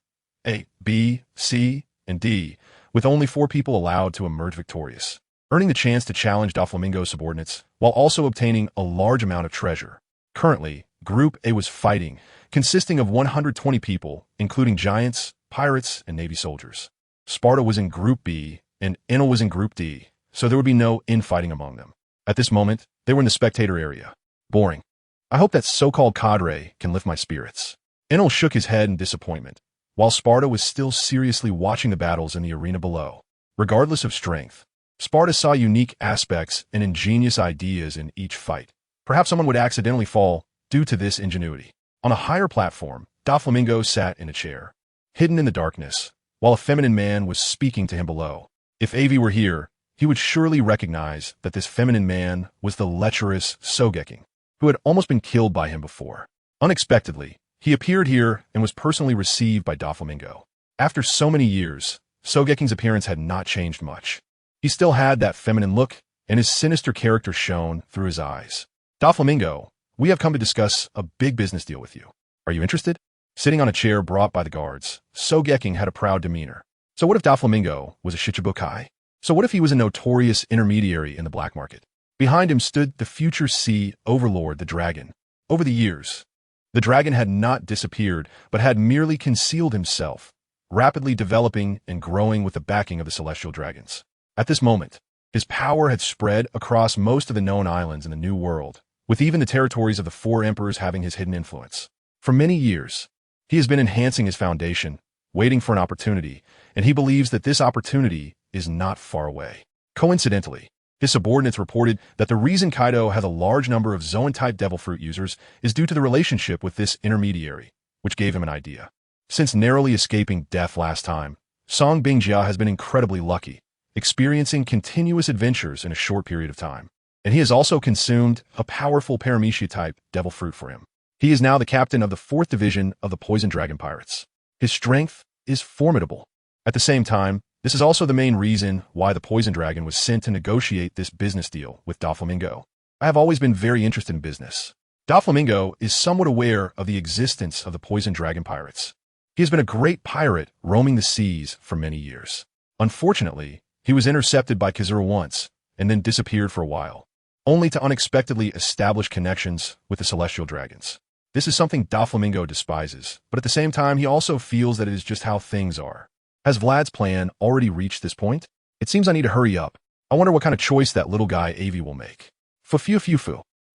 A, B, C, and D, with only 4 people allowed to emerge victorious, earning the chance to challenge Doflamingo's subordinates while also obtaining a large amount of treasure. Currently, Group A was fighting, consisting of 120 people, including giants, pirates, and Navy soldiers. Sparta was in Group B, and Enel was in Group D, so there would be no infighting among them. At this moment, they were in the spectator area. Boring. I hope that so-called cadre can lift my spirits. Enel shook his head in disappointment, while Sparta was still seriously watching the battles in the arena below. Regardless of strength, Sparta saw unique aspects and ingenious ideas in each fight. Perhaps someone would accidentally fall due to this ingenuity. On a higher platform, Doflamingo sat in a chair, hidden in the darkness, while a feminine man was speaking to him below. If Aivi were here, he would surely recognize that this feminine man was the lecherous Sogeking, who had almost been killed by him before. Unexpectedly, he appeared here and was personally received by Doflamingo. After so many years, Sogeking's appearance had not changed much. He still had that feminine look, and his sinister character shone through his eyes. "Doflamingo, we have come to discuss a big business deal with you. Are you interested?" Sitting on a chair brought by the guards, Sogeking had a proud demeanor. So what if Doflamingo was a Shichibukai? So what if he was a notorious intermediary in the black market? Behind him stood the future sea overlord, the dragon. Over the years, the dragon had not disappeared, but had merely concealed himself, rapidly developing and growing with the backing of the celestial dragons. At this moment, his power had spread across most of the known islands in the New World, with even the territories of the 4 emperors having his hidden influence. For many years, he has been enhancing his foundation, waiting for an opportunity, and he believes that this opportunity is not far away. Coincidentally, his subordinates reported that the reason Kaido has a large number of Zoan-type devil fruit users is due to the relationship with this intermediary, which gave him an idea. Since narrowly escaping death last time, Song Bingjia has been incredibly lucky, experiencing continuous adventures in a short period of time. And he has also consumed a powerful Paramecia-type devil fruit for him. He is now the captain of the 4th division of the Poison Dragon Pirates. His strength is formidable. At the same time, this is also the main reason why the Poison Dragon was sent to negotiate this business deal with Doflamingo. I have always been very interested in business. Doflamingo is somewhat aware of the existence of the Poison Dragon Pirates. He has been a great pirate roaming the seas for many years. Unfortunately, He was intercepted by Kizuru once, and then disappeared for a while, only to unexpectedly establish connections with the celestial dragons. This is something Doflamingo despises, but at the same time he also feels that it is just how things are. Has Vlad's plan already reached this point? It seems I need to hurry up. I wonder what kind of choice that little guy Aivi will make. Fu.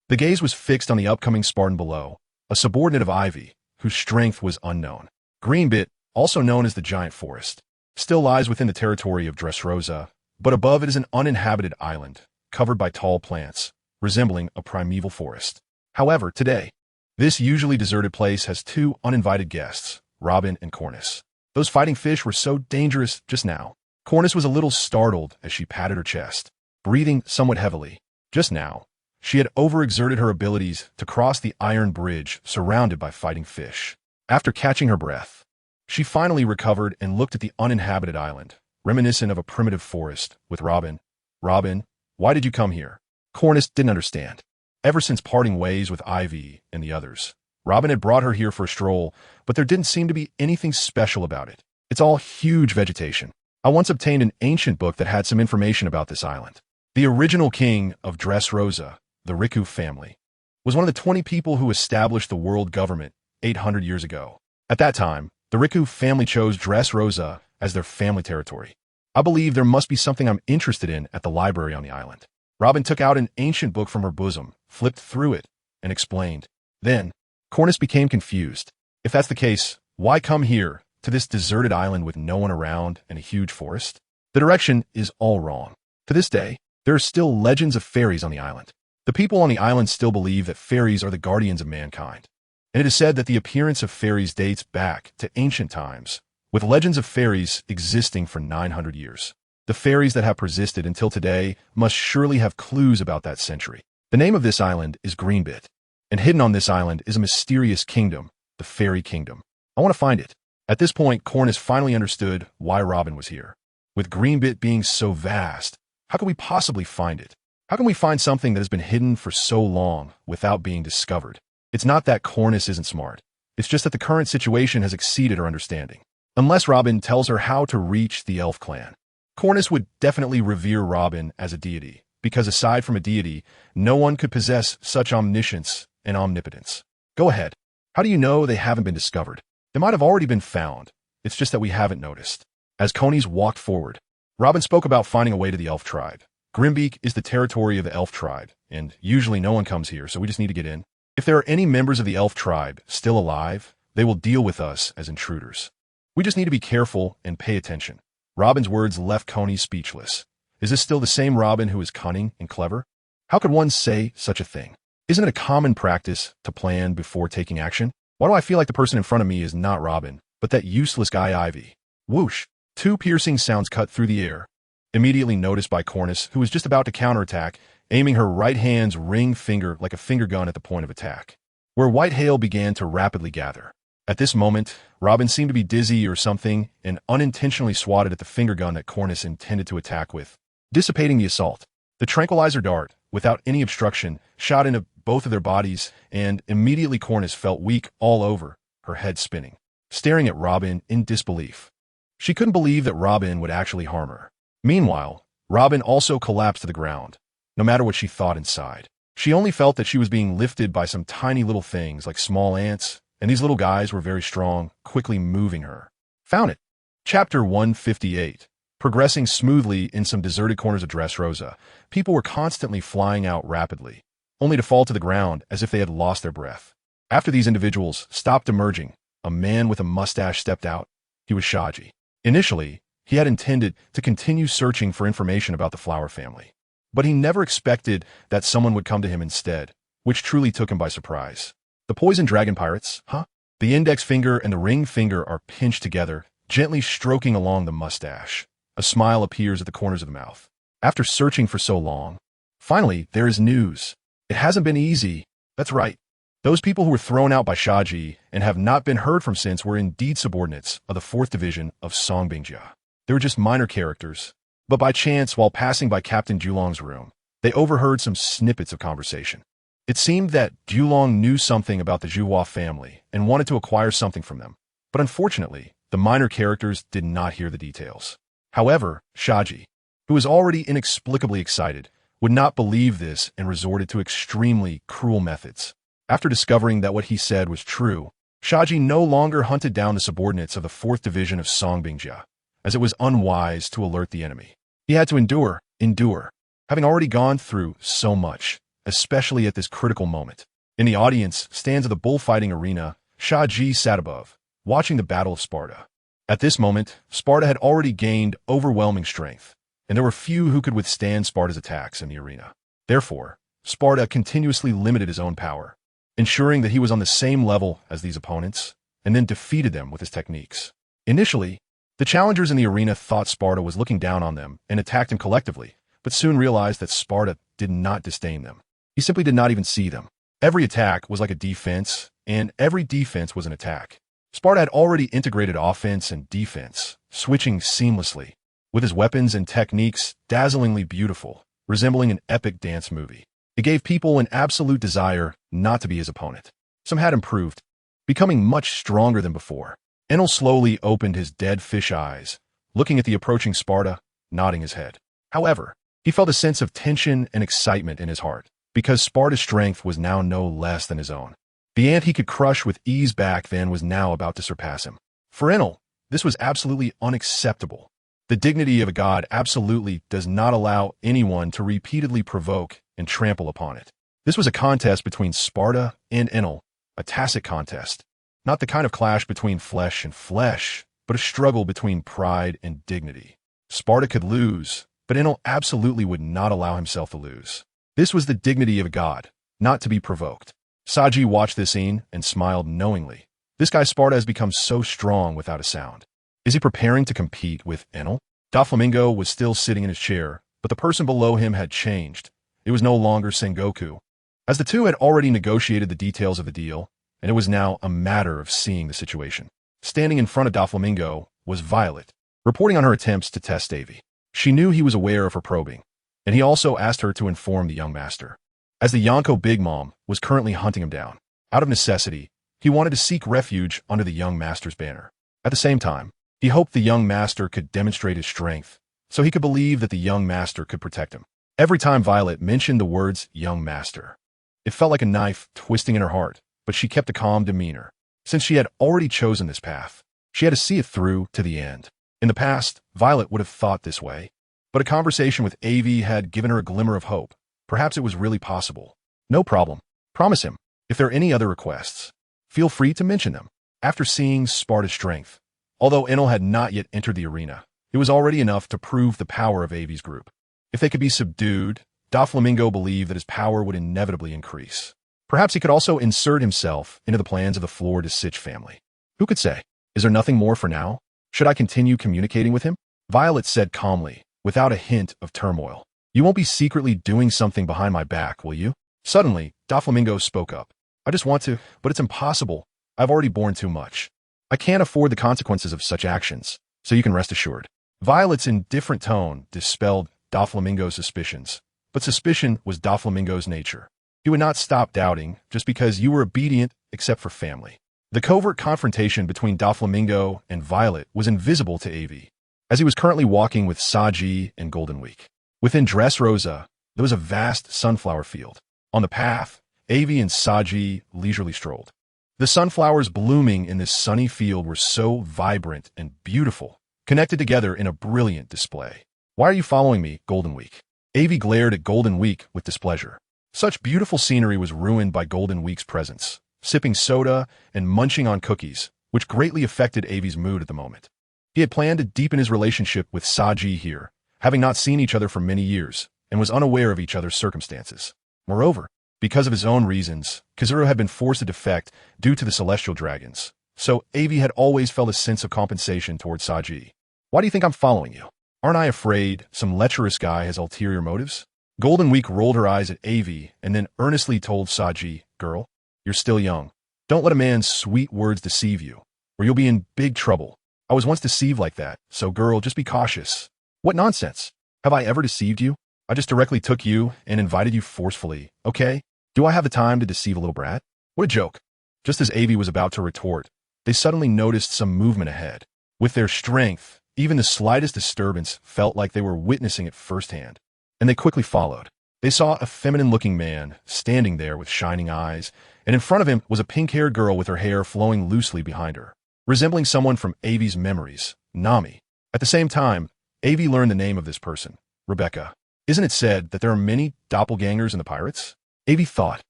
The gaze was fixed on the upcoming Spartan below, a subordinate of Aivi, whose strength was unknown. Greenbit, also known as the Giant Forest, still lies within the territory of Dressrosa, but above it is an uninhabited island, covered by tall plants, resembling a primeval forest. However, today, this usually deserted place has two uninvited guests, Robin and Cornus. Those fighting fish were so dangerous just now. Cornus was a little startled as she patted her chest, breathing somewhat heavily. Just now, she had overexerted her abilities to cross the iron bridge surrounded by fighting fish. After catching her breath, she finally recovered and looked at the uninhabited island, reminiscent of a primitive forest, with Robin. Robin, why did you come here? Cornus didn't understand. Ever since parting ways with Aivi and the others, Robin had brought her here for a stroll, but there didn't seem to be anything special about it. It's all huge vegetation. I once obtained an ancient book that had some information about this island. The original king of Dressrosa, the Riku family, was one of the 20 people who established the world government 800 years ago. At that time, the Riku family chose Dressrosa as their family territory. I believe there must be something I'm interested in at the library on the island. Robin took out an ancient book from her bosom, flipped through it, and explained. Then, Cornus became confused. If that's the case, why come here, to this deserted island with no one around and a huge forest? The direction is all wrong. To this day, there are still legends of fairies on the island. The people on the island still believe that fairies are the guardians of mankind. And it is said that the appearance of fairies dates back to ancient times, with legends of fairies existing for 900 years. The fairies that have persisted until today must surely have clues about that century. The name of this island is Greenbit, and hidden on this island is a mysterious kingdom, the Fairy Kingdom. I want to find it. At this point, Cornus finally understood why Robin was here. With Greenbit being so vast, how can we possibly find it? How can we find something that has been hidden for so long without being discovered? It's not that Cornus isn't smart. It's just that the current situation has exceeded her understanding. Unless Robin tells her how to reach the elf clan. Cornus would definitely revere Robin as a deity, because aside from a deity, no one could possess such omniscience and omnipotence. Go ahead. How do you know they haven't been discovered? They might have already been found. It's just that we haven't noticed. As Conies walked forward, Robin spoke about finding a way to the elf tribe. Grimbeak is the territory of the elf tribe, and usually no one comes here, so we just need to get in. If there are any members of the elf tribe still alive, they will deal with us as intruders. We just need to be careful and pay attention. Robin's words left Coney speechless. Is this still the same Robin who is cunning and clever? How could one say such a thing? Isn't it a common practice to plan before taking action? Why do I feel like the person in front of me is not Robin, but that useless guy Aivi? Whoosh! Two piercing sounds cut through the air, immediately noticed by Cornus, who was just about to counterattack, aiming her right hand's ring finger like a finger gun at the point of attack, where white hail began to rapidly gather. At this moment, Robin seemed to be dizzy or something and unintentionally swatted at the finger gun that Cornus intended to attack with, dissipating the assault. The tranquilizer dart, without any obstruction, shot into both of their bodies, and immediately Cornus felt weak all over, her head spinning, staring at Robin in disbelief. She couldn't believe that Robin would actually harm her. Meanwhile, Robin also collapsed to the ground, no matter what she thought inside. She only felt that she was being lifted by some tiny little things like small ants, and these little guys were very strong, quickly moving her. Found it. Chapter 158. Progressing smoothly in some deserted corners of Dressrosa, people were constantly flying out rapidly, only to fall to the ground as if they had lost their breath. After these individuals stopped emerging, a man with a mustache stepped out. He was Shati. Initially, he had intended to continue searching for information about the Flower family, but he never expected that someone would come to him instead, which truly took him by surprise. The poison dragon pirates, huh? The index finger and the ring finger are pinched together, gently stroking along the mustache. A smile appears at the corners of the mouth. After searching for so long, finally, there is news. It hasn't been easy. That's right. Those people who were thrown out by Shaji and have not been heard from since were indeed subordinates of the 4th Division of Songbingjia. They were just minor characters. But by chance, while passing by Captain Julong's room, they overheard some snippets of conversation. It seemed that Julong knew something about the Juhua family and wanted to acquire something from them. But unfortunately, the minor characters did not hear the details. However, Shaji, who was already inexplicably excited, would not believe this and resorted to extremely cruel methods. After discovering that what he said was true, Shati no longer hunted down the subordinates of the 4th Division of Songbingja, as it was unwise to alert the enemy. He had to endure, having already gone through so much, especially at this critical moment. In the audience stands of the bullfighting arena, Shati sat above, watching the Battle of Sparta. At this moment, Sparta had already gained overwhelming strength, and there were few who could withstand Sparta's attacks in the arena. Therefore, Sparta continuously limited his own power, ensuring that he was on the same level as these opponents, and then defeated them with his techniques. Initially, the challengers in the arena thought Sparta was looking down on them and attacked him collectively, but soon realized that Sparta did not disdain them. He simply did not even see them. Every attack was like a defense, and every defense was an attack. Sparta had already integrated offense and defense, switching seamlessly, with his weapons and techniques dazzlingly beautiful, resembling an epic dance movie. It gave people an absolute desire not to be his opponent. Some had improved, becoming much stronger than before. Enel slowly opened his dead fish eyes, looking at the approaching Sparta, nodding his head. However, he felt a sense of tension and excitement in his heart, because Sparta's strength was now no less than his own. The ant he could crush with ease back then was now about to surpass him. For Enel, this was absolutely unacceptable. The dignity of a god absolutely does not allow anyone to repeatedly provoke and trample upon it. This was a contest between Sparta and Enel, a tacit contest, not the kind of clash between flesh and flesh, but a struggle between pride and dignity. Sparta could lose, but Enel absolutely would not allow himself to lose. This was the dignity of a god, not to be provoked. Shati watched this scene and smiled knowingly. This guy Sparta has become so strong without a sound. Is he preparing to compete with Enel? Doflamingo was still sitting in his chair, but the person below him had changed. It was no longer Sengoku, as the two had already negotiated the details of the deal, and it was now a matter of seeing the situation. Standing in front of Doflamingo was Violet, reporting on her attempts to test Aivi. She knew he was aware of her probing, and he also asked her to inform the young master, as the Yonko Big Mom was currently hunting him down. Out of necessity, he wanted to seek refuge under the young master's banner. At the same time, he hoped the young master could demonstrate his strength, so he could believe that the young master could protect him. Every time Violet mentioned the words young master, it felt like a knife twisting in her heart, but she kept a calm demeanor. Since she had already chosen this path, she had to see it through to the end. In the past, Violet would have thought this way, but a conversation with Aivi had given her a glimmer of hope. Perhaps it was really possible. No problem. Promise him. If there are any other requests, feel free to mention them. After seeing Sparta's strength, although Enel had not yet entered the arena, it was already enough to prove the power of Aivi's group. If they could be subdued, Doflamingo believed that his power would inevitably increase. Perhaps he could also insert himself into the plans of the Fleur de Sitch family. Who could say? Is there nothing more for now? Should I continue communicating with him? Violet said calmly, without a hint of turmoil. You won't be secretly doing something behind my back, will you? Suddenly, Doflamingo spoke up. I just want to, but it's impossible. I've already borne too much. I can't afford the consequences of such actions, so you can rest assured. Violet's indifferent tone dispelled Doflamingo's suspicions, but suspicion was Doflamingo's nature. He would not stop doubting just because you were obedient except for family. The covert confrontation between Doflamingo and Violet was invisible to Aivi, as he was currently walking with Saji and Golden Week. Within Dressrosa, there was a vast sunflower field. On the path, Aivi and Saji leisurely strolled. The sunflowers blooming in this sunny field were so vibrant and beautiful, connected together in a brilliant display. Why are you following me, Golden Week? Aivi glared at Golden Week with displeasure. Such beautiful scenery was ruined by Golden Week's presence, sipping soda and munching on cookies, which greatly affected Aivi's mood at the moment. He had planned to deepen his relationship with Saji here, having not seen each other for many years, and was unaware of each other's circumstances. Moreover, because of his own reasons, Kizuru had been forced to defect due to the celestial dragons, so Aivi had always felt a sense of compensation towards Saji. Why do you think I'm following you? Aren't I afraid some lecherous guy has ulterior motives? Golden Week rolled her eyes at Aivi and then earnestly told Saji, Girl, you're still young. Don't let a man's sweet words deceive you, or you'll be in big trouble. I was once deceived like that, so girl, just be cautious. What nonsense? Have I ever deceived you? I just directly took you and invited you forcefully, okay? Do I have the time to deceive a little brat? What a joke. Just as Aivi was about to retort, they suddenly noticed some movement ahead. With their strength, Even the slightest disturbance felt like they were witnessing it firsthand. And they quickly followed. They saw a feminine-looking man standing there with shining eyes, and in front of him was a pink-haired girl with her hair flowing loosely behind her, resembling someone from Aivi's memories, Nami. At the same time, Aivi learned the name of this person, Rebecca. Isn't it said that there are many doppelgangers in the pirates? Aivi thought.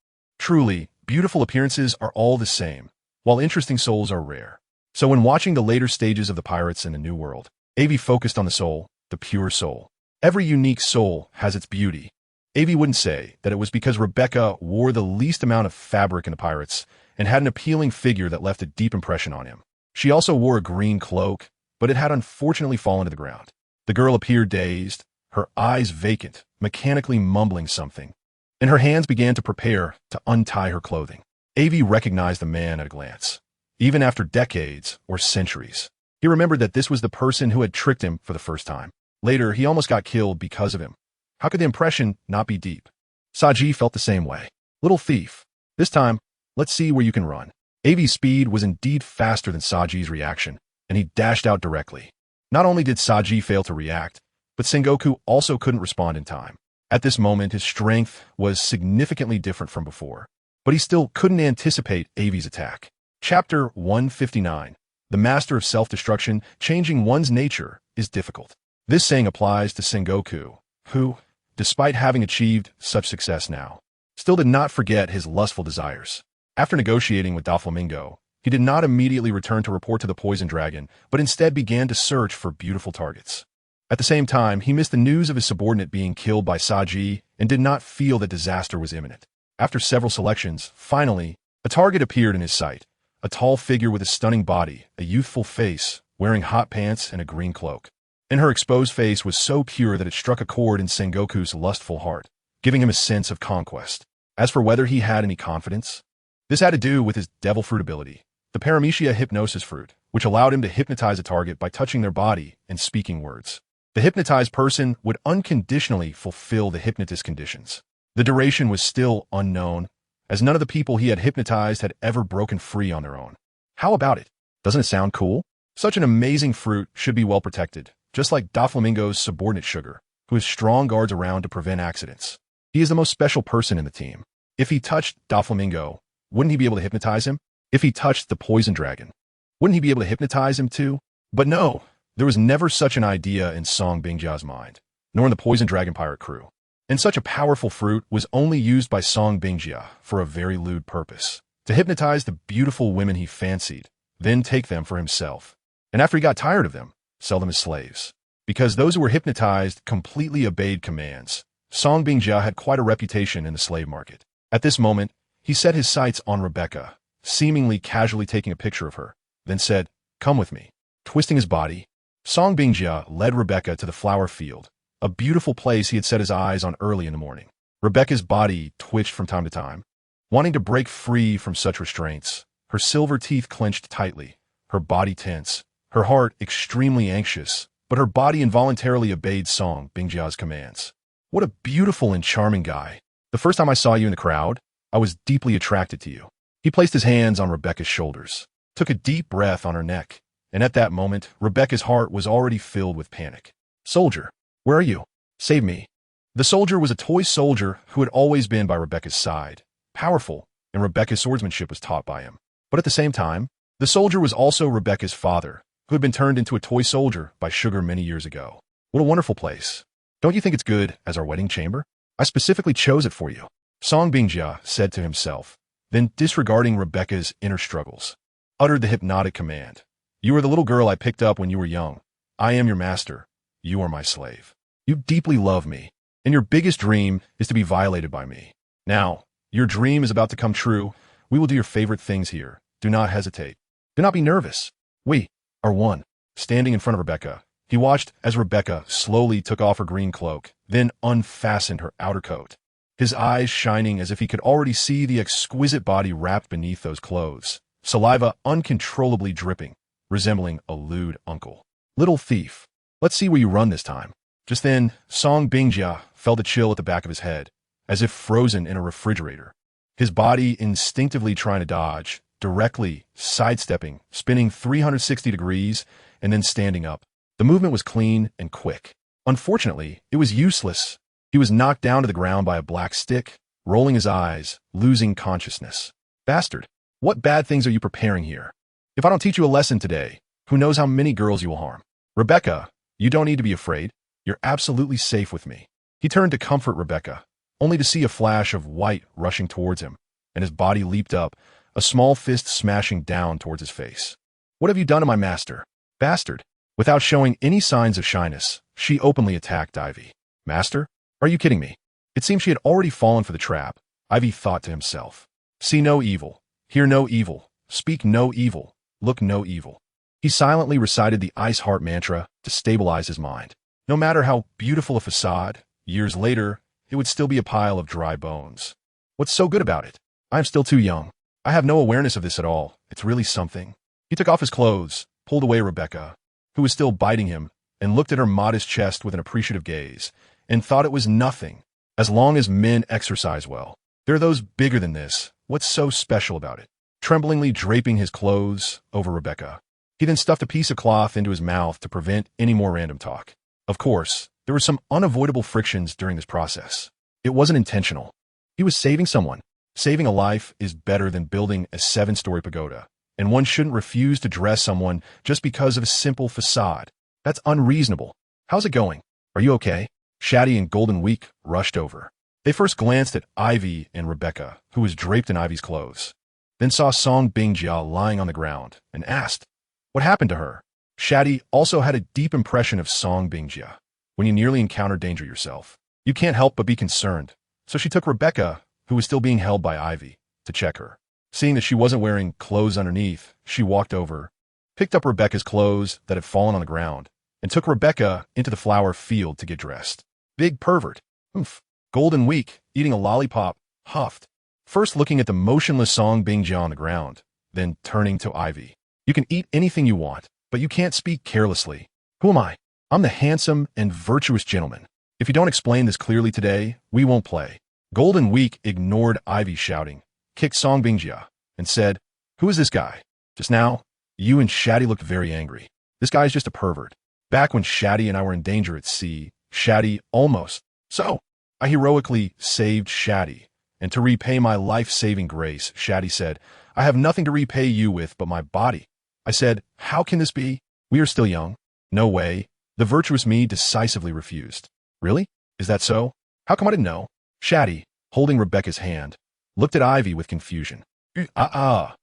Truly, beautiful appearances are all the same, while interesting souls are rare. So when watching the later stages of the pirates in the New World, Aivi focused on the soul, the pure soul. Every unique soul has its beauty. Aivi wouldn't say that it was because Rebecca wore the least amount of fabric in the pirates and had an appealing figure that left a deep impression on him. She also wore a green cloak, but it had unfortunately fallen to the ground. The girl appeared dazed, her eyes vacant, mechanically mumbling something, and her hands began to prepare to untie her clothing. Aivi recognized the man at a glance. Even after decades or centuries, he remembered that this was the person who had tricked him for the first time. Later, he almost got killed because of him. How could the impression not be deep? Saji felt the same way. Little thief. This time, let's see where you can run. Aivi's speed was indeed faster than Saji's reaction, and he dashed out directly. Not only did Saji fail to react, but Sengoku also couldn't respond in time. At this moment, his strength was significantly different from before, but he still couldn't anticipate Aivi's attack. Chapter 159. The Master of Self-Destruction, changing one's nature is difficult. This saying applies to Sengoku, who, despite having achieved such success now, still did not forget his lustful desires. After negotiating with Doflamingo, he did not immediately return to report to the Poison Dragon, but instead began to search for beautiful targets. At the same time, he missed the news of his subordinate being killed by Saji and did not feel that disaster was imminent. After several selections, finally, a target appeared in his sight. A tall figure with a stunning body, a youthful face, wearing hot pants and a green cloak. And her exposed face was so pure that it struck a chord in Sengoku's lustful heart, giving him a sense of conquest. As for whether he had any confidence, this had to do with his devil fruit ability, the Paramecia hypnosis fruit, which allowed him to hypnotize a target by touching their body and speaking words. The hypnotized person would unconditionally fulfill the hypnotist conditions. The duration was still unknown, as none of the people he had hypnotized had ever broken free on their own. How about it? Doesn't it sound cool? Such an amazing fruit should be well protected, just like Doflamingo's subordinate Sugar, who has strong guards around to prevent accidents. He is the most special person in the team. If he touched Doflamingo, wouldn't he be able to hypnotize him? If he touched the Poison Dragon, wouldn't he be able to hypnotize him too? But no, there was never such an idea in Song Bingjia's mind, nor in the Poison Dragon pirate crew. And such a powerful fruit was only used by Song Bingjia for a very lewd purpose, to hypnotize the beautiful women he fancied, then take them for himself. And after he got tired of them, sell them as slaves. Because those who were hypnotized completely obeyed commands, Song Bingjia had quite a reputation in the slave market. At this moment, he set his sights on Rebecca, seemingly casually taking a picture of her, then said, "Come with me." Twisting his body, Song Bingjia led Rebecca to the flower field, a beautiful place he had set his eyes on early in the morning. Rebecca's body twitched from time to time, wanting to break free from such restraints, her silver teeth clenched tightly, her body tense, her heart extremely anxious, but her body involuntarily obeyed Song Bingjia's commands. What a beautiful and charming guy. The first time I saw you in the crowd, I was deeply attracted to you. He placed his hands on Rebecca's shoulders, took a deep breath on her neck, and at that moment, Rebecca's heart was already filled with panic. "Soldier, where are you? Save me." The soldier was a toy soldier who had always been by Rebecca's side, powerful, and Rebecca's swordsmanship was taught by him. But at the same time, the soldier was also Rebecca's father, who had been turned into a toy soldier by Sugar many years ago. What a wonderful place. Don't you think it's good as our wedding chamber? I specifically chose it for you, Song Bingjia said to himself, then disregarding Rebecca's inner struggles, uttered the hypnotic command. "You are the little girl I picked up when you were young. I am your master. You are my slave. You deeply love me, and your biggest dream is to be violated by me. Now, your dream is about to come true. We will do your favorite things here. Do not hesitate. Do not be nervous. We are one." Standing in front of Rebecca, he watched as Rebecca slowly took off her green cloak, then unfastened her outer coat, his eyes shining as if he could already see the exquisite body wrapped beneath those clothes, saliva uncontrollably dripping, resembling a lewd uncle. "Little thief, let's see where you run this time." Just then, Song Bingjia felt a chill at the back of his head, as if frozen in a refrigerator. His body instinctively trying to dodge, directly sidestepping, spinning 360 degrees, and then standing up. The movement was clean and quick. Unfortunately, it was useless. He was knocked down to the ground by a black stick, rolling his eyes, losing consciousness. Bastard, what bad things are you preparing here? If I don't teach you a lesson today, who knows how many girls you will harm? Rebecca, you don't need to be afraid. You're absolutely safe with me. He turned to comfort Rebecca, only to see a flash of white rushing towards him, and his body leaped up, a small fist smashing down towards his face. What have you done to my master? Bastard. Without showing any signs of shyness, she openly attacked Aivi. Master? Are you kidding me? It seemed she had already fallen for the trap. Aivi thought to himself. See no evil, hear no evil, speak no evil, look no evil. He silently recited the Ice Heart mantra to stabilize his mind. No matter how beautiful a facade, years later, it would still be a pile of dry bones. What's so good about it? I am still too young. I have no awareness of this at all. It's really something. He took off his clothes, pulled away Rebecca, who was still biting him, and looked at her modest chest with an appreciative gaze, and thought it was nothing. As long as men exercise well. There are those bigger than this. What's so special about it? Tremblingly draping his clothes over Rebecca, he then stuffed a piece of cloth into his mouth to prevent any more random talk. Of course, there were some unavoidable frictions during this process. It wasn't intentional. He was saving someone. Saving a life is better than building a 7-story pagoda, and one shouldn't refuse to dress someone just because of a simple facade. That's unreasonable. How's it going? Are you okay? Shati and Golden Week rushed over. They first glanced at Aivi and Rebecca, who was draped in Ivy's clothes, then saw Song Bingjia lying on the ground, and asked, what happened to her? Shati also had a deep impression of Song Bingjia. When you nearly encounter danger yourself, you can't help but be concerned, so she took Rebecca, who was still being held by Aivi, to check her. Seeing that she wasn't wearing clothes underneath, she walked over, picked up Rebecca's clothes that had fallen on the ground, and took Rebecca into the flower field to get dressed. Big pervert. Oof. Golden Week, eating a lollipop, huffed, first looking at the motionless Song Bingjia on the ground, then turning to Aivi. You can eat anything you want, but you can't speak carelessly. Who am I? I'm the handsome and virtuous gentleman. If you don't explain this clearly today, we won't play. Golden Week ignored Aivi shouting, kicked Song Bingjia, and said, who is this guy? Just now, you and Shati looked very angry. This guy's just a pervert. Back when Shati and I were in danger at sea, Shati almost. So, I heroically saved Shati, and to repay my life-saving grace, Shati said, I have nothing to repay you with but my body. I said, how can this be? We are still young. No way. The virtuous me decisively refused. Really? Is that so? How come I didn't know? Shati, holding Rebecca's hand, looked at Aivi with confusion. The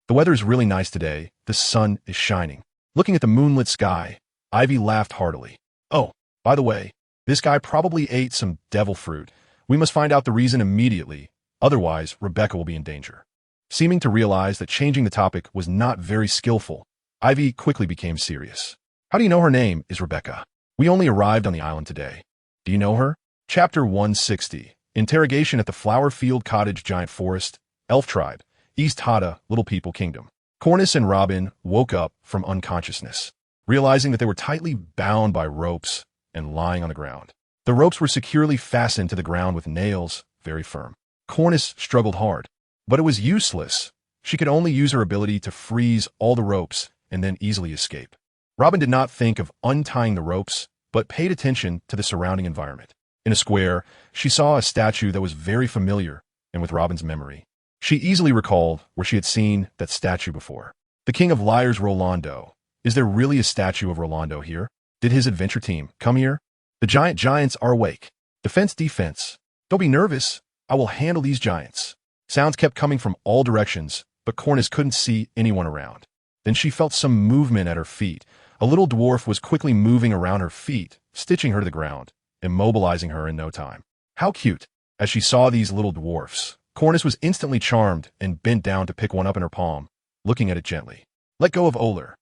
weather is really nice today. The sun is shining. Looking at the moonlit sky, Aivi laughed heartily. Oh, by the way, this guy probably ate some devil fruit. We must find out the reason immediately, otherwise Rebecca will be in danger. Seeming to realize that changing the topic was not very skillful, Aivi quickly became serious. How do you know her name is Rebecca? We only arrived on the island today. Do you know her? Chapter 160. Interrogation at the Flower Field Cottage Giant Forest, Elf Tribe, East Hada, Little People Kingdom. Cornus and Robin woke up from unconsciousness, realizing that they were tightly bound by ropes and lying on the ground. The ropes were securely fastened to the ground with nails, very firm. Cornus struggled hard, but it was useless. She could only use her ability to freeze all the ropes and then easily escape. Robin did not think of untying the ropes, but paid attention to the surrounding environment. In a square, she saw a statue that was very familiar and with Robin's memory. She easily recalled where she had seen that statue before. The King of Liars, Rolando. Is there really a statue of Rolando here? Did his adventure team come here? The giants are awake. Defense. Don't be nervous. I will handle these giants. Sounds kept coming from all directions, but Cornus couldn't see anyone around. Then she felt some movement at her feet. A little dwarf was quickly moving around her feet, stitching her to the ground, immobilizing her in no time. How cute. As she saw these little dwarfs, Cornus was instantly charmed and bent down to pick one up in her palm, looking at it gently. Let go of Oler.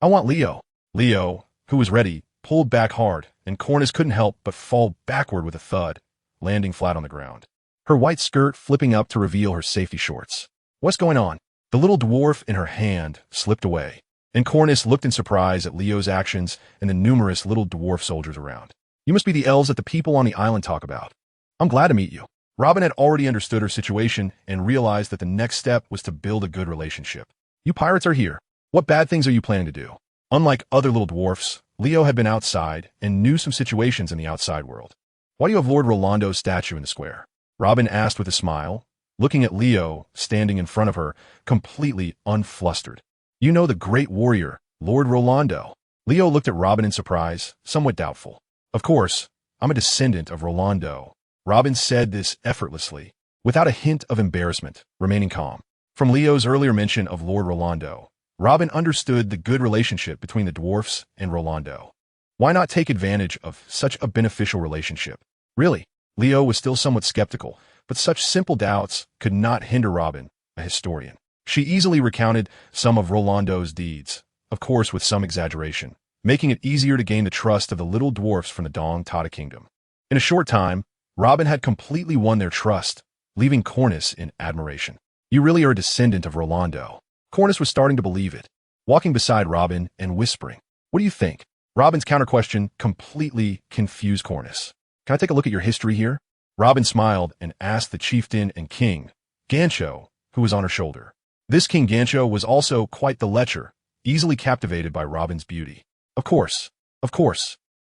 I want Leo. Leo, who was ready, pulled back hard, and Cornus couldn't help but fall backward with a thud, landing flat on the ground. Her white skirt flipping up to reveal her safety shorts. What's going on? The little dwarf in her hand slipped away, and Cornus looked in surprise at Leo's actions and the numerous little dwarf soldiers around. You must be the elves that the people on the island talk about. I'm glad to meet you. Robin had already understood her situation and realized that the next step was to build a good relationship. You pirates are here. What bad things are you planning to do? Unlike other little dwarfs, Leo had been outside and knew some situations in the outside world. "Why do you have Lord Rolando's statue in the square?" Robin asked with a smile, looking at Leo standing in front of her, completely unflustered. "You know the great warrior, Lord Rolando." Leo looked at Robin in surprise, somewhat doubtful. "Of course, I'm a descendant of Rolando." Robin said this effortlessly, without a hint of embarrassment, remaining calm. From Leo's earlier mention of Lord Rolando, Robin understood the good relationship between the dwarfs and Rolando. Why not take advantage of such a beneficial relationship? Really, Leo was still somewhat skeptical, but such simple doubts could not hinder Robin, a historian. She easily recounted some of Rolando's deeds, of course with some exaggeration, making it easier to gain the trust of the little dwarfs from the Dong Tata kingdom. In a short time, Robin had completely won their trust, leaving Cornus in admiration. "You really are a descendant of Rolando." Cornus was starting to believe it, walking beside Robin and whispering, "What do you think?" Robin's counter-question completely confused Cornus. "Can I take a look at your history here?" Robin smiled and asked the chieftain and king, Gancho, who was on her shoulder. This King Gancho was also quite the lecher, easily captivated by Robin's beauty. Of course.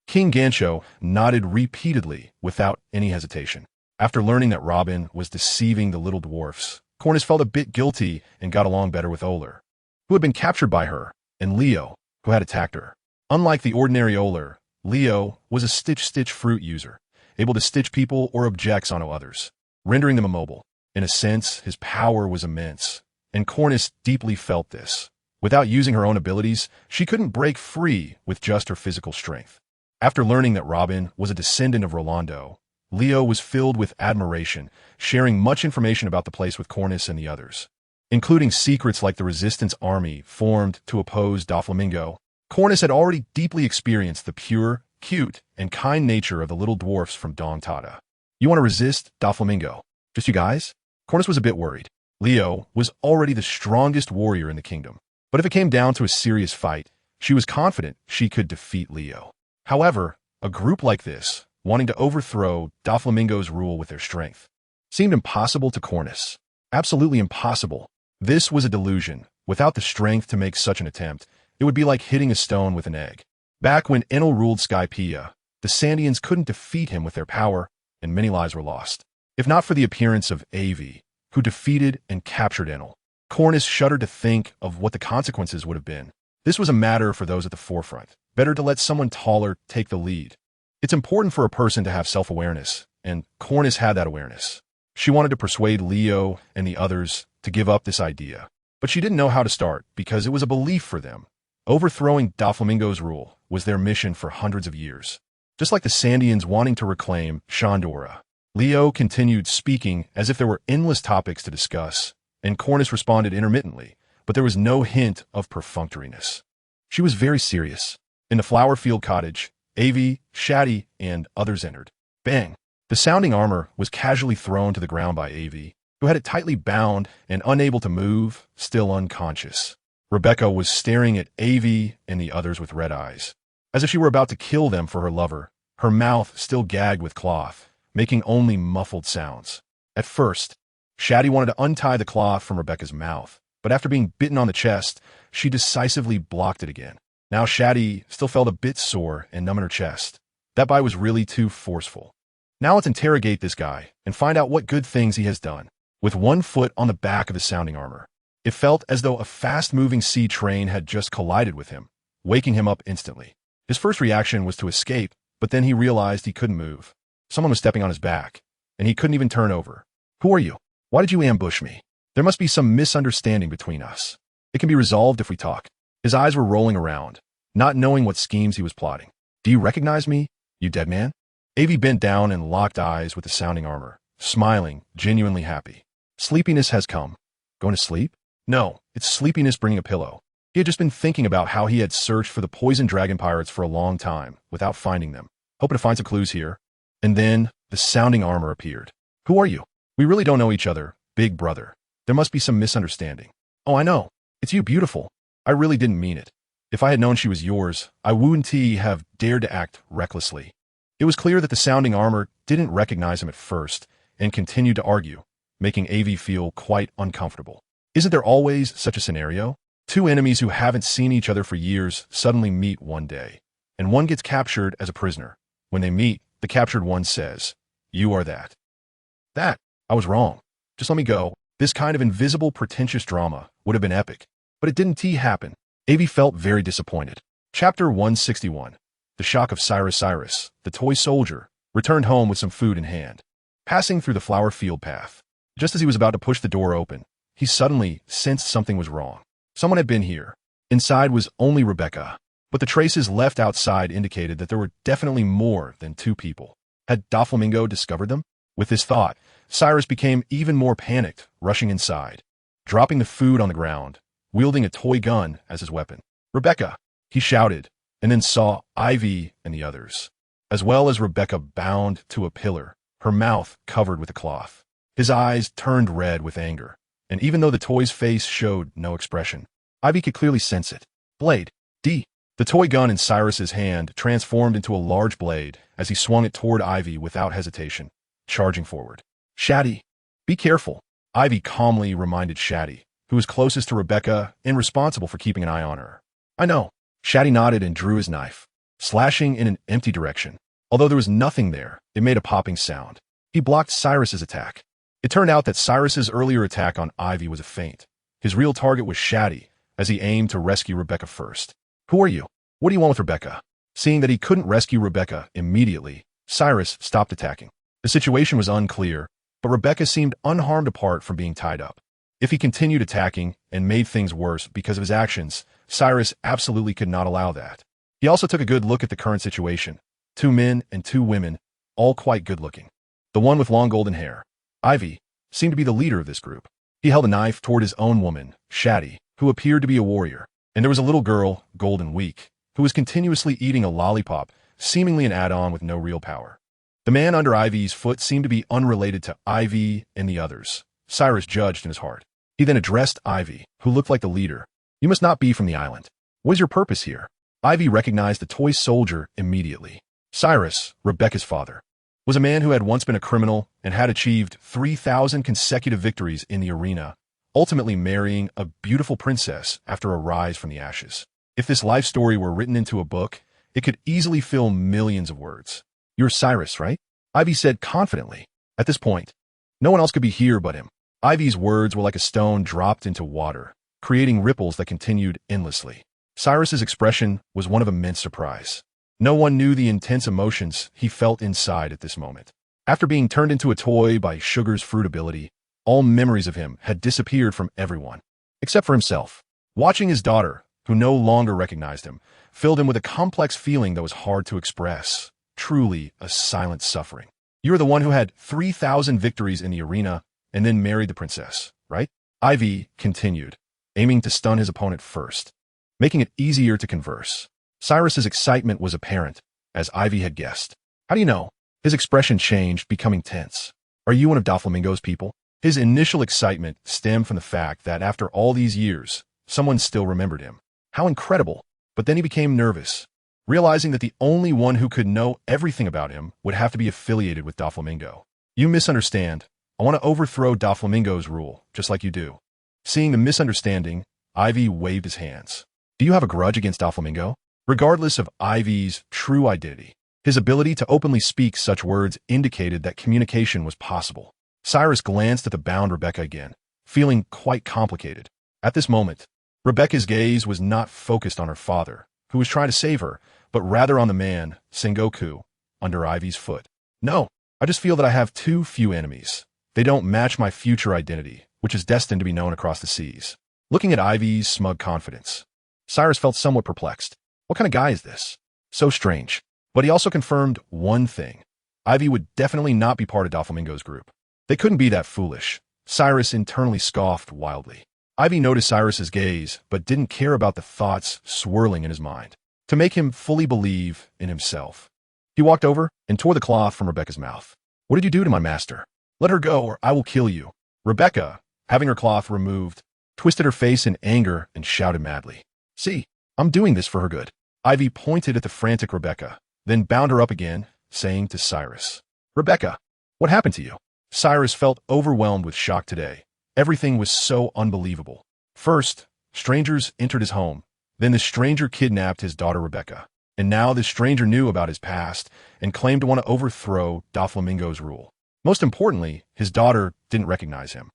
King Gancho nodded repeatedly without any hesitation. After learning that Robin was deceiving the little dwarfs, Cornus felt a bit guilty and got along better with Oler, who had been captured by her, and Leo, who had attacked her. Unlike the ordinary Oler, Leo was a stitch fruit user, able to stitch people or objects onto others, rendering them immobile. In a sense, his power was immense, and Cornus deeply felt this. Without using her own abilities, she couldn't break free with just her physical strength. After learning that Robin was a descendant of Rolando, Leo was filled with admiration, sharing much information about the place with Cornus and the others, including secrets like the resistance army formed to oppose Doflamingo. Cornus had already deeply experienced the pure, cute, and kind nature of the little dwarfs from Dong Tata. "You want to resist Doflamingo? Just you guys?" Cornus was a bit worried. Leo was already the strongest warrior in the kingdom, but if it came down to a serious fight, she was confident she could defeat Leo. However, a group like this, wanting to overthrow Doflamingo's rule with their strength, seemed impossible to Cornus. Absolutely impossible. This was a delusion. Without the strength to make such an attempt, it would be like hitting a stone with an egg. Back when Enel ruled Skypiea, the Sandians couldn't defeat him with their power, and many lives were lost. If not for the appearance of Aivi, who defeated and captured Enel, Cornus shuddered to think of what the consequences would have been. This was a matter for those at the forefront. Better to let someone taller take the lead. It's important for a person to have self-awareness, and Cornus had that awareness. She wanted to persuade Leo and the others to give up this idea, but she didn't know how to start because it was a belief for them. Overthrowing Doflamingo's rule was their mission for hundreds of years. Just like the Sandians wanting to reclaim Shandora, Leo continued speaking as if there were endless topics to discuss, and Cornus responded intermittently, but there was no hint of perfunctoriness. She was very serious. In the Flowerfield cottage, Aivi, Shati, and others entered. Bang! The sounding armor was casually thrown to the ground by Aivi, who had it tightly bound and unable to move, still unconscious. Rebecca was staring at Aivi and the others with red eyes, as if she were about to kill them for her lover, her mouth still gagged with cloth, making only muffled sounds. At first, Shati wanted to untie the cloth from Rebecca's mouth, but after being bitten on the chest, she decisively blocked it again. Now Shati still felt a bit sore and numb in her chest. That bite was really too forceful. Now let's interrogate this guy and find out what good things he has done. With one foot on the back of the sounding armor, it felt as though a fast-moving sea train had just collided with him, waking him up instantly. His first reaction was to escape, but then he realized he couldn't move. Someone was stepping on his back, and he couldn't even turn over. "Who are you? Why did you ambush me? There must be some misunderstanding between us. It can be resolved if we talk." His eyes were rolling around, not knowing what schemes he was plotting. "Do you recognize me, you dead man?" Aivi bent down and locked eyes with the sounding armor, smiling, genuinely happy. "Sleepiness has come. Going to sleep?" "No, it's sleepiness bringing a pillow." He had just been thinking about how he had searched for the poison dragon pirates for a long time, without finding them, hoping to find some clues here. And then, the sounding armor appeared. "Who are you?" "We really don't know each other, big brother. There must be some misunderstanding." "Oh, I know. It's you, beautiful. I really didn't mean it. If I had known she was yours, I wouldn't have dared to act recklessly." It was clear that the sounding armor didn't recognize him at first, and continued to argue, making Aivi feel quite uncomfortable. Isn't there always such a scenario? Two enemies who haven't seen each other for years suddenly meet one day. and one gets captured as a prisoner. When they meet, the captured one says, "You are that." That, I was wrong. Just let me go. This kind of invisible, pretentious drama would have been epic, but it didn't happen. Aivi felt very disappointed. Chapter 161. The shock of Cyrus. Cyrus, the toy soldier, returned home with some food in hand. Passing through the flower field path, just as he was about to push the door open, he suddenly sensed something was wrong. Someone had been here. Inside was only Rebecca, but the traces left outside indicated that there were definitely more than two people. Had Doflamingo discovered them? With this thought, Cyrus became even more panicked, rushing inside, dropping the food on the ground, wielding a toy gun as his weapon. "Rebecca!" he shouted, and then saw Aivi and the others, as well as Rebecca bound to a pillar, her mouth covered with a cloth. His eyes turned red with anger, and even though the toy's face showed no expression, Aivi could clearly sense it. Blade. D. The toy gun in Cyrus's hand transformed into a large blade as he swung it toward Aivi without hesitation, charging forward. "Shati, be careful," Aivi calmly reminded Shati, who was closest to Rebecca and responsible for keeping an eye on her. "I know." Shati nodded and drew his knife, slashing in an empty direction. Although there was nothing there, it made a popping sound. He blocked Cyrus's attack. It turned out that Cyrus's earlier attack on Aivi was a feint. His real target was Shati, as he aimed to rescue Rebecca first. "Who are you? What do you want with Rebecca?" Seeing that he couldn't rescue Rebecca immediately, Cyrus stopped attacking. The situation was unclear, but Rebecca seemed unharmed apart from being tied up. If he continued attacking and made things worse because of his actions, Cyrus absolutely could not allow that. He also took a good look at the current situation. 2 men and 2 women, all quite good-looking. The one with long golden hair, Aivi, seemed to be the leader of this group. He held a knife toward his own woman, Shati, who appeared to be a warrior. And there was a little girl, Golden Weak, who was continuously eating a lollipop, seemingly an add-on with no real power. The man under Aivi's foot seemed to be unrelated to Aivi and the others, Cyrus judged in his heart. He then addressed Aivi, who looked like the leader. "You must not be from the island. What is your purpose here?" Aivi recognized the toy soldier immediately. Cyrus, Rebecca's father, was a man who had once been a criminal and had achieved 3,000 consecutive victories in the arena, ultimately marrying a beautiful princess after a rise from the ashes. If this life story were written into a book, it could easily fill millions of words. "You're Cyrus, right?" Aivi said confidently. At this point, no one else could be here but him. Aivi's words were like a stone dropped into water, creating ripples that continued endlessly. Cyrus's expression was one of immense surprise. No one knew the intense emotions he felt inside at this moment. After being turned into a toy by Sugar's fruit ability, all memories of him had disappeared from everyone, except for himself. Watching his daughter, who no longer recognized him, filled him with a complex feeling that was hard to express. Truly a silent suffering. "You're the one who had 3,000 victories in the arena and then married the princess, right?" Aivi continued, aiming to stun his opponent first, making it easier to converse. Cyrus's excitement was apparent, as Aivi had guessed. "How do you know?" His expression changed, becoming tense. "Are you one of Doflamingo's people?" His initial excitement stemmed from the fact that after all these years, someone still remembered him. How incredible! But then he became nervous, realizing that the only one who could know everything about him would have to be affiliated with Doflamingo. "You misunderstand. I want to overthrow Doflamingo's rule, just like you do." Seeing the misunderstanding, Aivi waved his hands. "Do you have a grudge against Doflamingo?" Regardless of Aivi's true identity, his ability to openly speak such words indicated that communication was possible. Cyrus glanced at the bound Rebecca again, feeling quite complicated. At this moment, Rebecca's gaze was not focused on her father, who was trying to save her, but rather on the man, Sengoku, under Aivi's foot. "No, I just feel that I have too few enemies. They don't match my future identity, which is destined to be known across the seas." Looking at Aivi's smug confidence, Cyrus felt somewhat perplexed. What kind of guy is this? So strange. But he also confirmed one thing. Aivi would definitely not be part of Doflamingo's group. They couldn't be that foolish. Cyrus internally scoffed wildly. Aivi noticed Cyrus's gaze, but didn't care about the thoughts swirling in his mind. To make him fully believe in himself, he walked over and tore the cloth from Rebecca's mouth. "What did you do to my master? Let her go or I will kill you." Rebecca, having her cloth removed, twisted her face in anger and shouted madly. "See, I'm doing this for her good." Aivi pointed at the frantic Rebecca, then bound her up again, saying to Cyrus, "Rebecca, what happened to you?" Cyrus felt overwhelmed with shock today. Everything was so unbelievable. First, strangers entered his home. Then the stranger kidnapped his daughter Rebecca. And now this stranger knew about his past and claimed to want to overthrow Doflamingo's rule. Most importantly, his daughter didn't recognize him.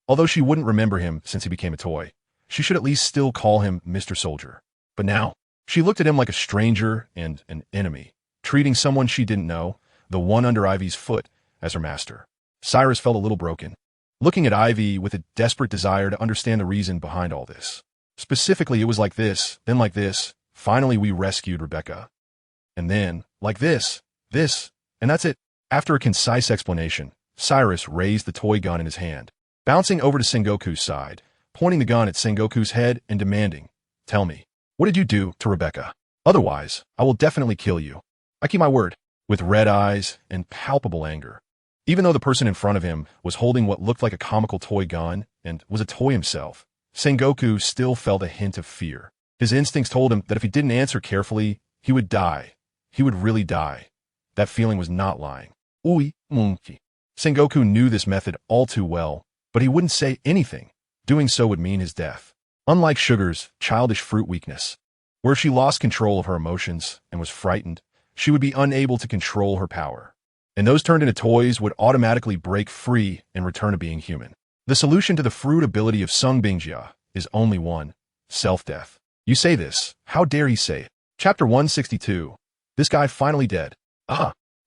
Although she wouldn't remember him since he became a toy, she should at least still call him Mr. Soldier. But now, she looked at him like a stranger and an enemy, treating someone she didn't know, the one under Ivy's foot, as her master. Cyrus felt a little broken, looking at Ivy with a desperate desire to understand the reason behind all this. Specifically, it was like this, then like this. Finally, we rescued Rebecca. And then, like this, and that's it. After a concise explanation, Cyrus raised the toy gun in his hand, bouncing over to Sengoku's side, pointing the gun at Sengoku's head and demanding, "Tell me, what did you do to Rebecca? Otherwise, I will definitely kill you. I keep my word." With red eyes and palpable anger. Even though the person in front of him was holding what looked like a comical toy gun and was a toy himself, Sengoku still felt a hint of fear. His instincts told him that if he didn't answer carefully, he would die. He would really die. That feeling was not lying. Ui, monkey. Sengoku knew this method all too well, but he wouldn't say anything. Doing so would mean his death. Unlike Sugar's childish fruit weakness, where she lost control of her emotions and was frightened, she would be unable to control her power. And those turned into toys would automatically break free and return to being human. The solution to the fruit ability of Sung Bingjia is only one: self-death. You say this, how dare he say it? Chapter 162. This guy finally dead.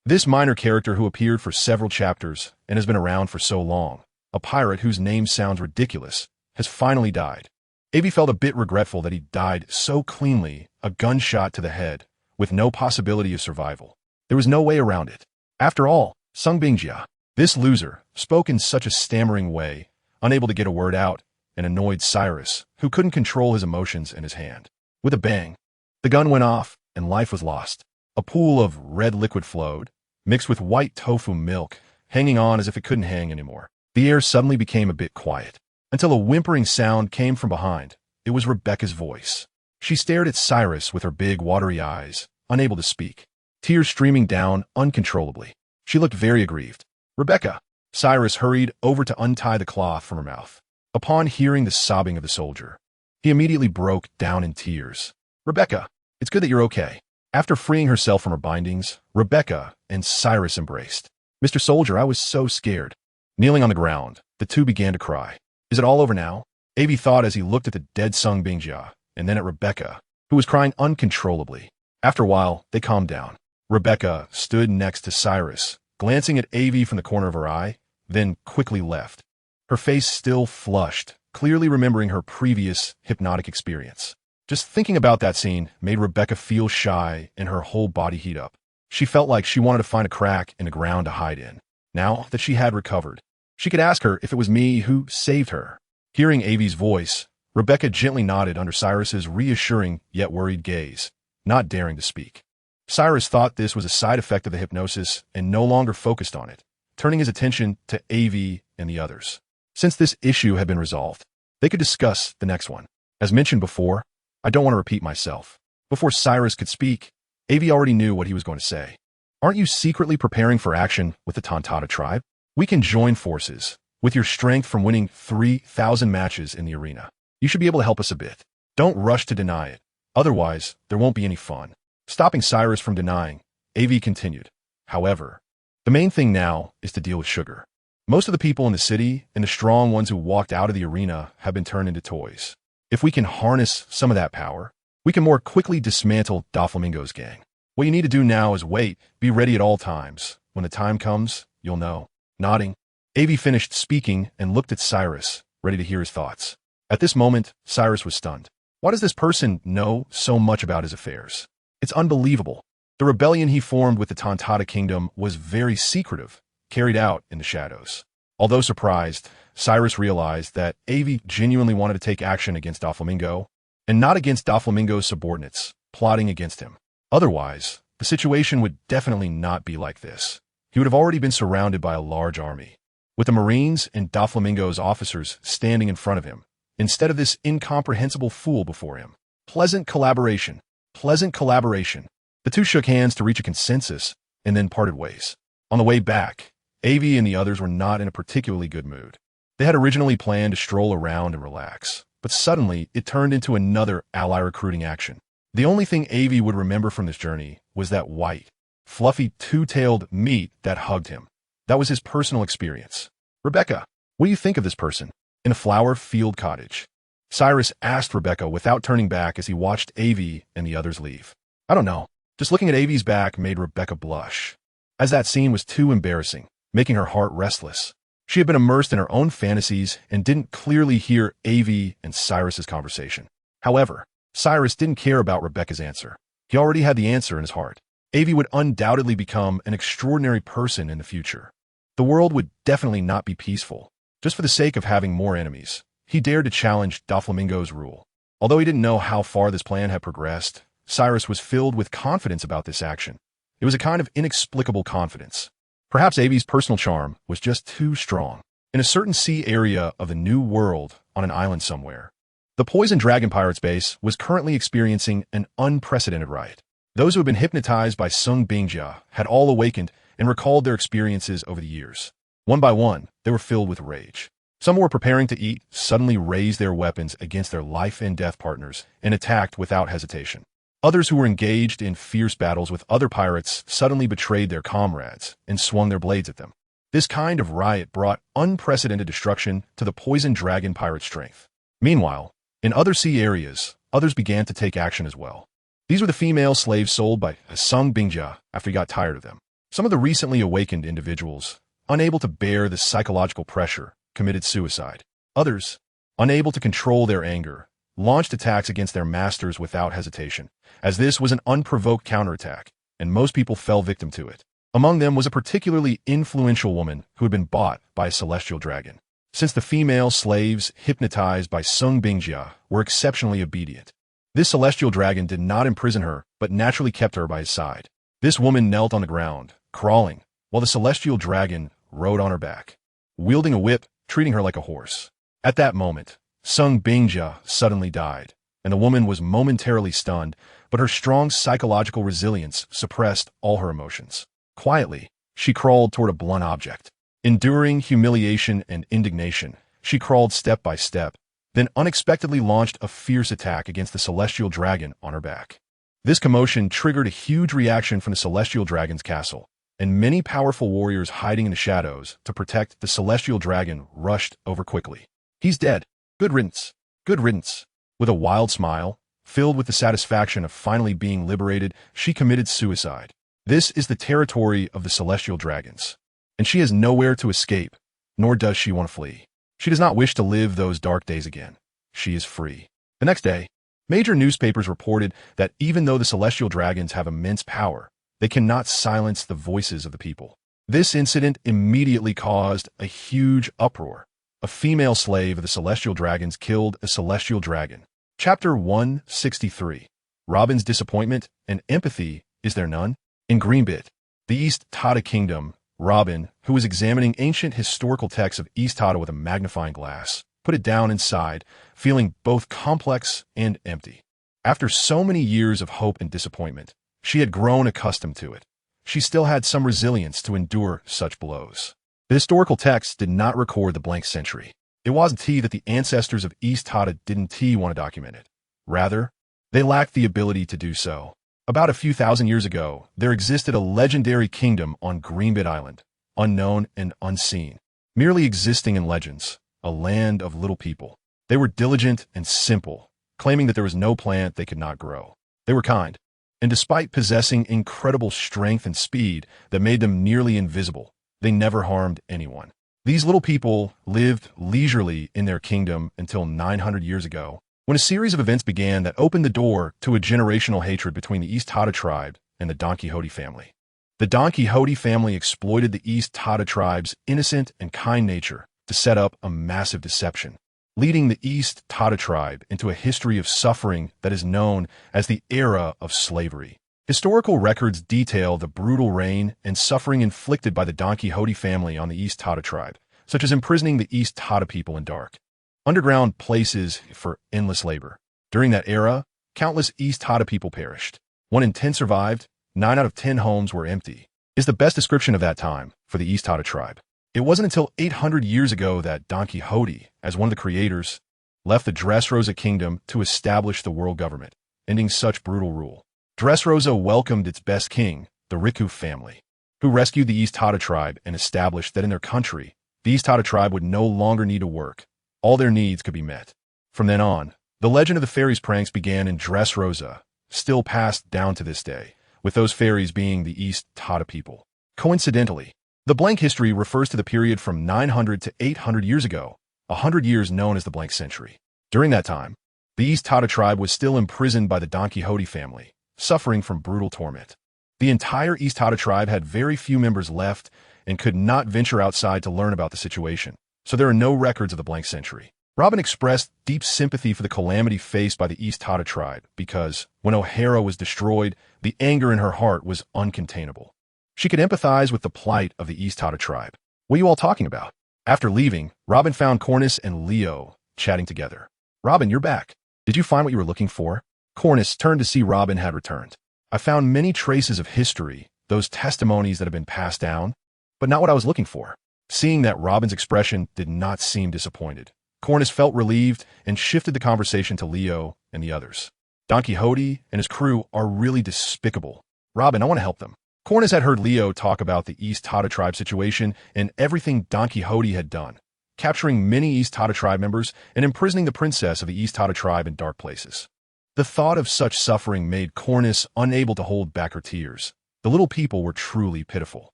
This minor character who appeared for several chapters and has been around for so long, a pirate whose name sounds ridiculous, has finally died. Aivi felt a bit regretful that he died so cleanly, a gunshot to the head, with no possibility of survival. There was no way around it. After all, Sung Bingjia, this loser, spoke in such a stammering way, unable to get a word out, and annoyed Cyrus, who couldn't control his emotions in his hand. With a bang, the gun went off, and life was lost. A pool of red liquid flowed, mixed with white tofu milk, hanging on as if it couldn't hang anymore. The air suddenly became a bit quiet, until a whimpering sound came from behind. It was Rebecca's voice. She stared at Cyrus with her big, watery eyes, unable to speak, tears streaming down uncontrollably. She looked very aggrieved. "Rebecca!" Cyrus hurried over to untie the cloth from her mouth. Upon hearing the sobbing of the soldier, he immediately broke down in tears. "Rebecca, it's good that you're okay." After freeing herself from her bindings, Rebecca and Cyrus embraced. "Mr. Soldier, I was so scared." Kneeling on the ground, the two began to cry. "Is it all over now?" Aivi thought as he looked at the dead Sung Bingjia, and then at Rebecca, who was crying uncontrollably. After a while, they calmed down. Rebecca stood next to Cyrus, glancing at Aivi from the corner of her eye, then quickly left. Her face still flushed, clearly remembering her previous hypnotic experience. Just thinking about that scene made Rebecca feel shy and her whole body heat up. She felt like she wanted to find a crack in the ground to hide in. Now that she had recovered, she could ask her if it was me who saved her. Hearing Aivi's voice, Rebecca gently nodded under Cyrus's reassuring yet worried gaze, not daring to speak. Cyrus thought this was a side effect of the hypnosis and no longer focused on it, turning his attention to Aivi and the others. Since this issue had been resolved, they could discuss the next one. As mentioned before, I don't want to repeat myself. Before Cyrus could speak, Aivi already knew what he was going to say. "Aren't you secretly preparing for action with the Tontata tribe? We can join forces. With your strength from winning 3,000 matches in the arena, you should be able to help us a bit. Don't rush to deny it. Otherwise, there won't be any fun." Stopping Cyrus from denying, Aivi continued. "However, the main thing now is to deal with Sugar. Most of the people in the city and the strong ones who walked out of the arena have been turned into toys. If we can harness some of that power, we can more quickly dismantle Doflamingo's gang. What you need to do now is wait, be ready at all times. When the time comes, you'll know." Nodding, Aivi finished speaking and looked at Cyrus, ready to hear his thoughts. At this moment, Cyrus was stunned. Why does this person know so much about his affairs? It's unbelievable. The rebellion he formed with the Tontata Kingdom was very secretive, carried out in the shadows. Although surprised, Cyrus realized that Aivi genuinely wanted to take action against Doflamingo, and not against Doflamingo's subordinates, plotting against him. Otherwise, the situation would definitely not be like this. He would have already been surrounded by a large army, with the Marines and Doflamingo's officers standing in front of him, instead of this incomprehensible fool before him. Pleasant collaboration. Pleasant collaboration. The two shook hands to reach a consensus, and then parted ways. On the way back, Aivi and the others were not in a particularly good mood. They had originally planned to stroll around and relax, but suddenly it turned into another ally recruiting action. The only thing Aivi would remember from this journey was that white, fluffy two-tailed meat that hugged him. That was his personal experience. Rebecca, what do you think of this person? In a flower field cottage, Cyrus asked Rebecca without turning back as he watched Aivi and the others leave. I don't know. Just looking at Aivi's back made Rebecca blush, as that scene was too embarrassing, making her heart restless. She had been immersed in her own fantasies and didn't clearly hear Aivi and Cyrus's conversation. However, Cyrus didn't care about Rebecca's answer. He already had the answer in his heart. Aivi would undoubtedly become an extraordinary person in the future. The world would definitely not be peaceful. Just for the sake of having more enemies, he dared to challenge Doflamingo's rule. Although he didn't know how far this plan had progressed, Cyrus was filled with confidence about this action. It was a kind of inexplicable confidence. Perhaps Aivi's personal charm was just too strong. In a certain sea area of the New World on an island somewhere, the Poison Dragon Pirates base was currently experiencing an unprecedented riot. Those who had been hypnotized by Sung Bingjia had all awakened and recalled their experiences over the years. One by one, they were filled with rage. Some were preparing to eat, suddenly raised their weapons against their life and death partners and attacked without hesitation. Others who were engaged in fierce battles with other pirates suddenly betrayed their comrades and swung their blades at them. This kind of riot brought unprecedented destruction to the Poison Dragon pirate strength. Meanwhile, in other sea areas, others began to take action as well. These were the female slaves sold by Sung Bingjia after he got tired of them. Some of the recently awakened individuals, unable to bear the psychological pressure, committed suicide. Others, unable to control their anger, launched attacks against their masters without hesitation, as this was an unprovoked counterattack, and most people fell victim to it. Among them was a particularly influential woman who had been bought by a celestial dragon. Since the female slaves hypnotized by Sung Bingjia were exceptionally obedient, this celestial dragon did not imprison her, but naturally kept her by his side. This woman knelt on the ground, crawling, while the celestial dragon rode on her back, wielding a whip, treating her like a horse. At that moment, Sung Bingjia suddenly died, and the woman was momentarily stunned, but her strong psychological resilience suppressed all her emotions. Quietly, she crawled toward a blunt object. Enduring humiliation and indignation, she crawled step by step, then unexpectedly launched a fierce attack against the celestial dragon on her back. This commotion triggered a huge reaction from the celestial dragon's castle, and many powerful warriors hiding in the shadows to protect the celestial dragon rushed over quickly. He's dead. Good riddance. Good riddance. With a wild smile, filled with the satisfaction of finally being liberated, she committed suicide. This is the territory of the celestial dragons, and she has nowhere to escape, nor does she want to flee. She does not wish to live those dark days again. She is free. The next day, major newspapers reported that even though the celestial dragons have immense power, they cannot silence the voices of the people. This incident immediately caused a huge uproar. A female slave of the celestial dragons killed a celestial dragon. Chapter 163. Robin's disappointment and empathy. Is there none? In Greenbit, the East Tata Kingdom, Robin, who was examining ancient historical texts of East Tata with a magnifying glass, put it down inside, feeling both complex and empty. After so many years of hope and disappointment, she had grown accustomed to it. She still had some resilience to endure such blows. The historical texts did not record the blank century. It wasn't that the ancestors of East Tata didn't want to document it. Rather, they lacked the ability to do so. About a few thousand years ago, there existed a legendary kingdom on Greenbit Island, unknown and unseen, merely existing in legends, a land of little people. They were diligent and simple, claiming that there was no plant they could not grow. They were kind, and despite possessing incredible strength and speed that made them nearly invisible, they never harmed anyone. These little people lived leisurely in their kingdom until 900 years ago, when a series of events began that opened the door to a generational hatred between the East Tata tribe and the Don Quixote family. The Don Quixote family exploited the East Tata tribe's innocent and kind nature to set up a massive deception, leading the East Tata tribe into a history of suffering that is known as the era of slavery. Historical records detail the brutal reign and suffering inflicted by the Don Quixote family on the East Tata tribe, such as imprisoning the East Tata people in dark, underground places for endless labor. During that era, countless East Tata people perished. 1 in 10 survived, 9 out of 10 homes were empty, is the best description of that time for the East Tata tribe. It wasn't until 800 years ago that Don Quixote, as one of the creators, left the Dressrosa kingdom to establish the world government. ending such brutal rule. Dressrosa welcomed its best king, the Riku family, who rescued the East Tata tribe and established that in their country, the East Tata tribe would no longer need to work. All their needs could be met. From then on, the legend of the fairies' pranks began in Dressrosa, still passed down to this day, with those fairies being the East Tata people. Coincidentally, the blank history refers to the period from 900 to 800 years ago, 100 years known as the blank century. During that time, the East Tata tribe was still imprisoned by the Don Quixote family, suffering from brutal torment. The entire East Tata tribe had very few members left and could not venture outside to learn about the situation, so there are no records of the blank century. Robin expressed deep sympathy for the calamity faced by the East Tata tribe because, when O'Hara was destroyed, the anger in her heart was uncontainable. She could empathize with the plight of the East Tata tribe. What are you all talking about? After leaving, Robin found Cornus and Leo chatting together. Robin, you're back. Did you find what you were looking for? Cornus turned to see Robin had returned. I found many traces of history, those testimonies that have been passed down, but not what I was looking for. Seeing that Robin's expression did not seem disappointed, Cornus felt relieved and shifted the conversation to Leo and the others. Don Quixote and his crew are really despicable. Robin, I want to help them. Cornus had heard Leo talk about the East Tata tribe situation and everything Don Quixote had done, capturing many East Tata tribe members and imprisoning the princess of the East Tata tribe in dark places. The thought of such suffering made Cornus unable to hold back her tears. The little people were truly pitiful.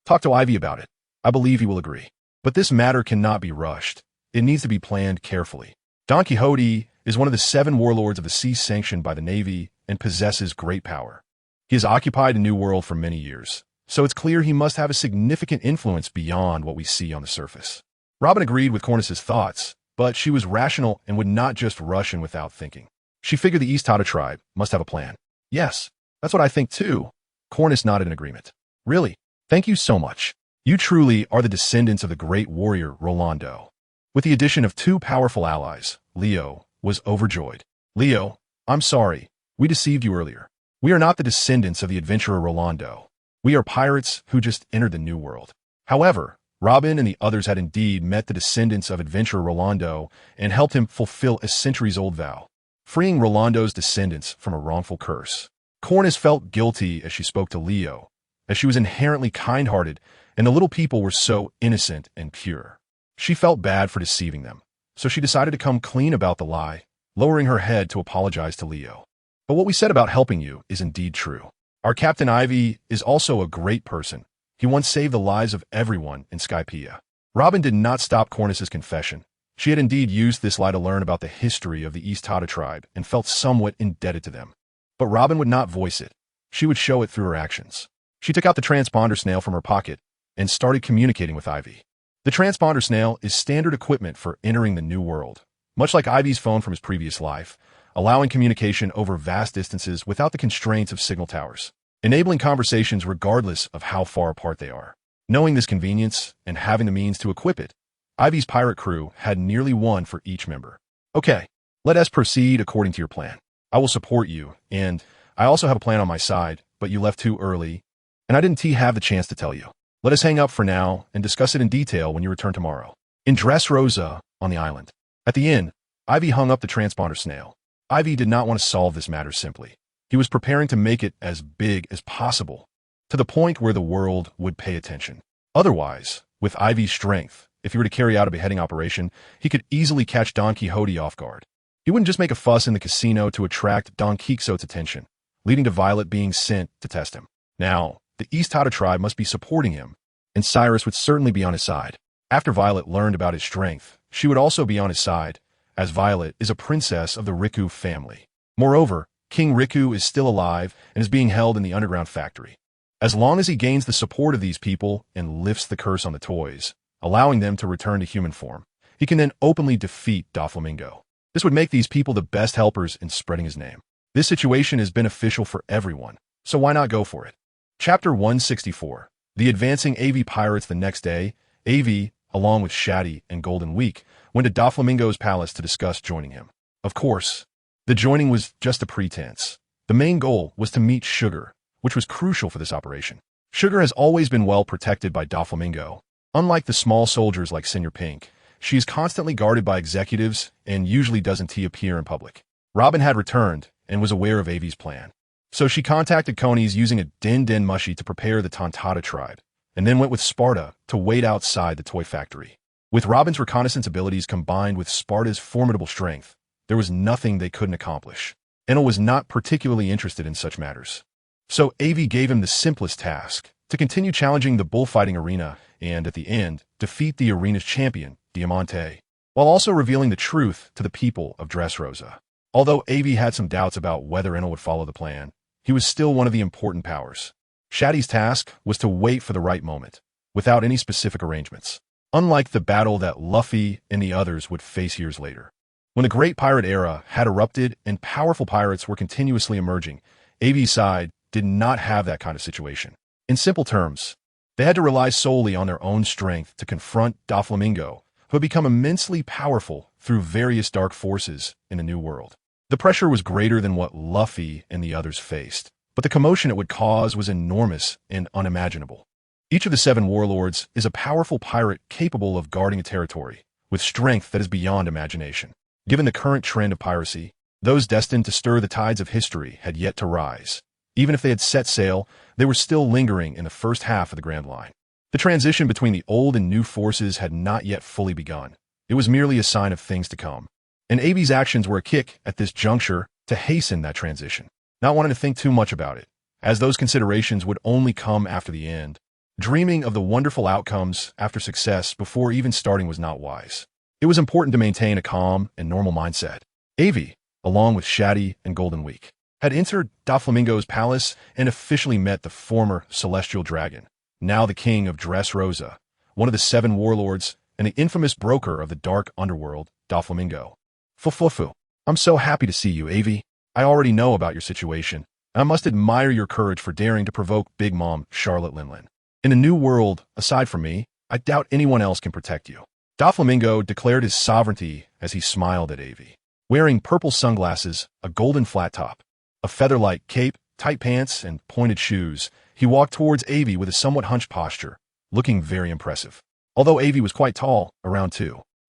Talk to Aivi about it. I believe he will agree. But this matter cannot be rushed. It needs to be planned carefully. Don Quixote is one of the 7 warlords of the sea sanctioned by the Navy and possesses great power. He has occupied a new world for many years, so it's clear he must have a significant influence beyond what we see on the surface. Robin agreed with Cornus's thoughts, but she was rational and would not just rush in without thinking. She figured the East Tata tribe must have a plan. Yes, that's what I think too. Cornus nodded in agreement. Really? Thank you so much. You truly are the descendants of the great warrior Rolando. With the addition of 2 powerful allies, Leo was overjoyed. Leo, I'm sorry. We deceived you earlier. We are not the descendants of the adventurer Rolando. We are pirates who just entered the New World. However, Robin and the others had indeed met the descendants of adventurer Rolando and helped him fulfill a centuries-old vow, freeing Rolando's descendants from a wrongful curse. Cornus felt guilty as she spoke to Leo, as she was inherently kind-hearted and the little people were so innocent and pure. She felt bad for deceiving them, so she decided to come clean about the lie, lowering her head to apologize to Leo. But what we said about helping you is indeed true. Our Captain Aivi is also a great person. He once saved the lives of everyone in Skypiea. Robin did not stop Cornus's confession. She had indeed used this lie to learn about the history of the East Tata tribe and felt somewhat indebted to them. But Robin would not voice it. She would show it through her actions. She took out the transponder snail from her pocket and started communicating with Aivi. The transponder snail is standard equipment for entering the New World, much like Ivy's phone from his previous life, allowing communication over vast distances without the constraints of signal towers, enabling conversations regardless of how far apart they are. Knowing this convenience and having the means to equip it, Ivy's pirate crew had nearly 1 for each member. Okay, let us proceed according to your plan. I will support you, and I also have a plan on my side, but you left too early, and I didn't have the chance to tell you. Let us hang up for now and discuss it in detail when you return tomorrow. In Dressrosa on the island. At the inn, Aivi hung up the transponder snail. Aivi did not want to solve this matter simply. He was preparing to make it as big as possible, to the point where the world would pay attention. Otherwise, with Ivy's strength, if he were to carry out a beheading operation, he could easily catch Don Quixote off guard. He wouldn't just make a fuss in the casino to attract Don Quixote's attention, leading to Violet being sent to test him. Now, the East Tata tribe must be supporting him, and Cyrus would certainly be on his side. After Violet learned about his strength, she would also be on his side, as Violet is a princess of the Riku family. Moreover, King Riku is still alive and is being held in the underground factory. As long as he gains the support of these people and lifts the curse on the toys, allowing them to return to human form, he can then openly defeat Doflamingo. This would make these people the best helpers in spreading his name. This situation is beneficial for everyone, so why not go for it? Chapter 164. The advancing Aivi pirates. The next day, Aivi, along with Shati and Golden Week, went to Doflamingo's palace to discuss joining him. Of course, the joining was just a pretense. The main goal was to meet Sugar, which was crucial for this operation. Sugar has always been well protected by Doflamingo. Unlike the small soldiers like Senior Pink, she is constantly guarded by executives and usually doesn't appear in public. Robin had returned, and was aware of Aivi's plan. So she contacted Coney's using a Din Mushy to prepare the Tontata tribe, and then went with Sparta to wait outside the toy factory. With Robin's reconnaissance abilities combined with Sparta's formidable strength, there was nothing they couldn't accomplish. Enel was not particularly interested in such matters. So Aivi gave him the simplest task, to continue challenging the bullfighting arena and, at the end, defeat the arena's champion, Diamante, while also revealing the truth to the people of Dressrosa. Although Aivi had some doubts about whether Enel would follow the plan, he was still one of the important powers. Shati's task was to wait for the right moment, without any specific arrangements, unlike the battle that Luffy and the others would face years later. When the Great Pirate Era had erupted and powerful pirates were continuously emerging, Aivi's side did not have that kind of situation. In simple terms, they had to rely solely on their own strength to confront Doflamingo, who had become immensely powerful through various dark forces in the New World. The pressure was greater than what Luffy and the others faced, but the commotion it would cause was enormous and unimaginable. Each of the 7 warlords is a powerful pirate capable of guarding a territory, with strength that is beyond imagination. Given the current trend of piracy, those destined to stir the tides of history had yet to rise. Even if they had set sail, they were still lingering in the first half of the Grand Line. The transition between the old and new forces had not yet fully begun. It was merely a sign of things to come. And Aivi's actions were a kick at this juncture to hasten that transition, not wanting to think too much about it, as those considerations would only come after the end. Dreaming of the wonderful outcomes after success before even starting was not wise. It was important to maintain a calm and normal mindset. Aivi, along with Shati and Golden Week, had entered Doflamingo's palace and officially met the former Celestial Dragon, now the king of Dressrosa, one of the 7 warlords and the infamous broker of the dark underworld, Doflamingo. Fufufu. I'm so happy to see you, Aivi. I already know about your situation, and I must admire your courage for daring to provoke Big Mom Charlotte Linlin. In a new world, aside from me, I doubt anyone else can protect you. Doflamingo declared his sovereignty as he smiled at Aivi. Wearing purple sunglasses, a golden flat top, a feather-like cape, tight pants, and pointed shoes, he walked towards Aivi with a somewhat hunched posture, looking very impressive. Although Aivi was quite tall, around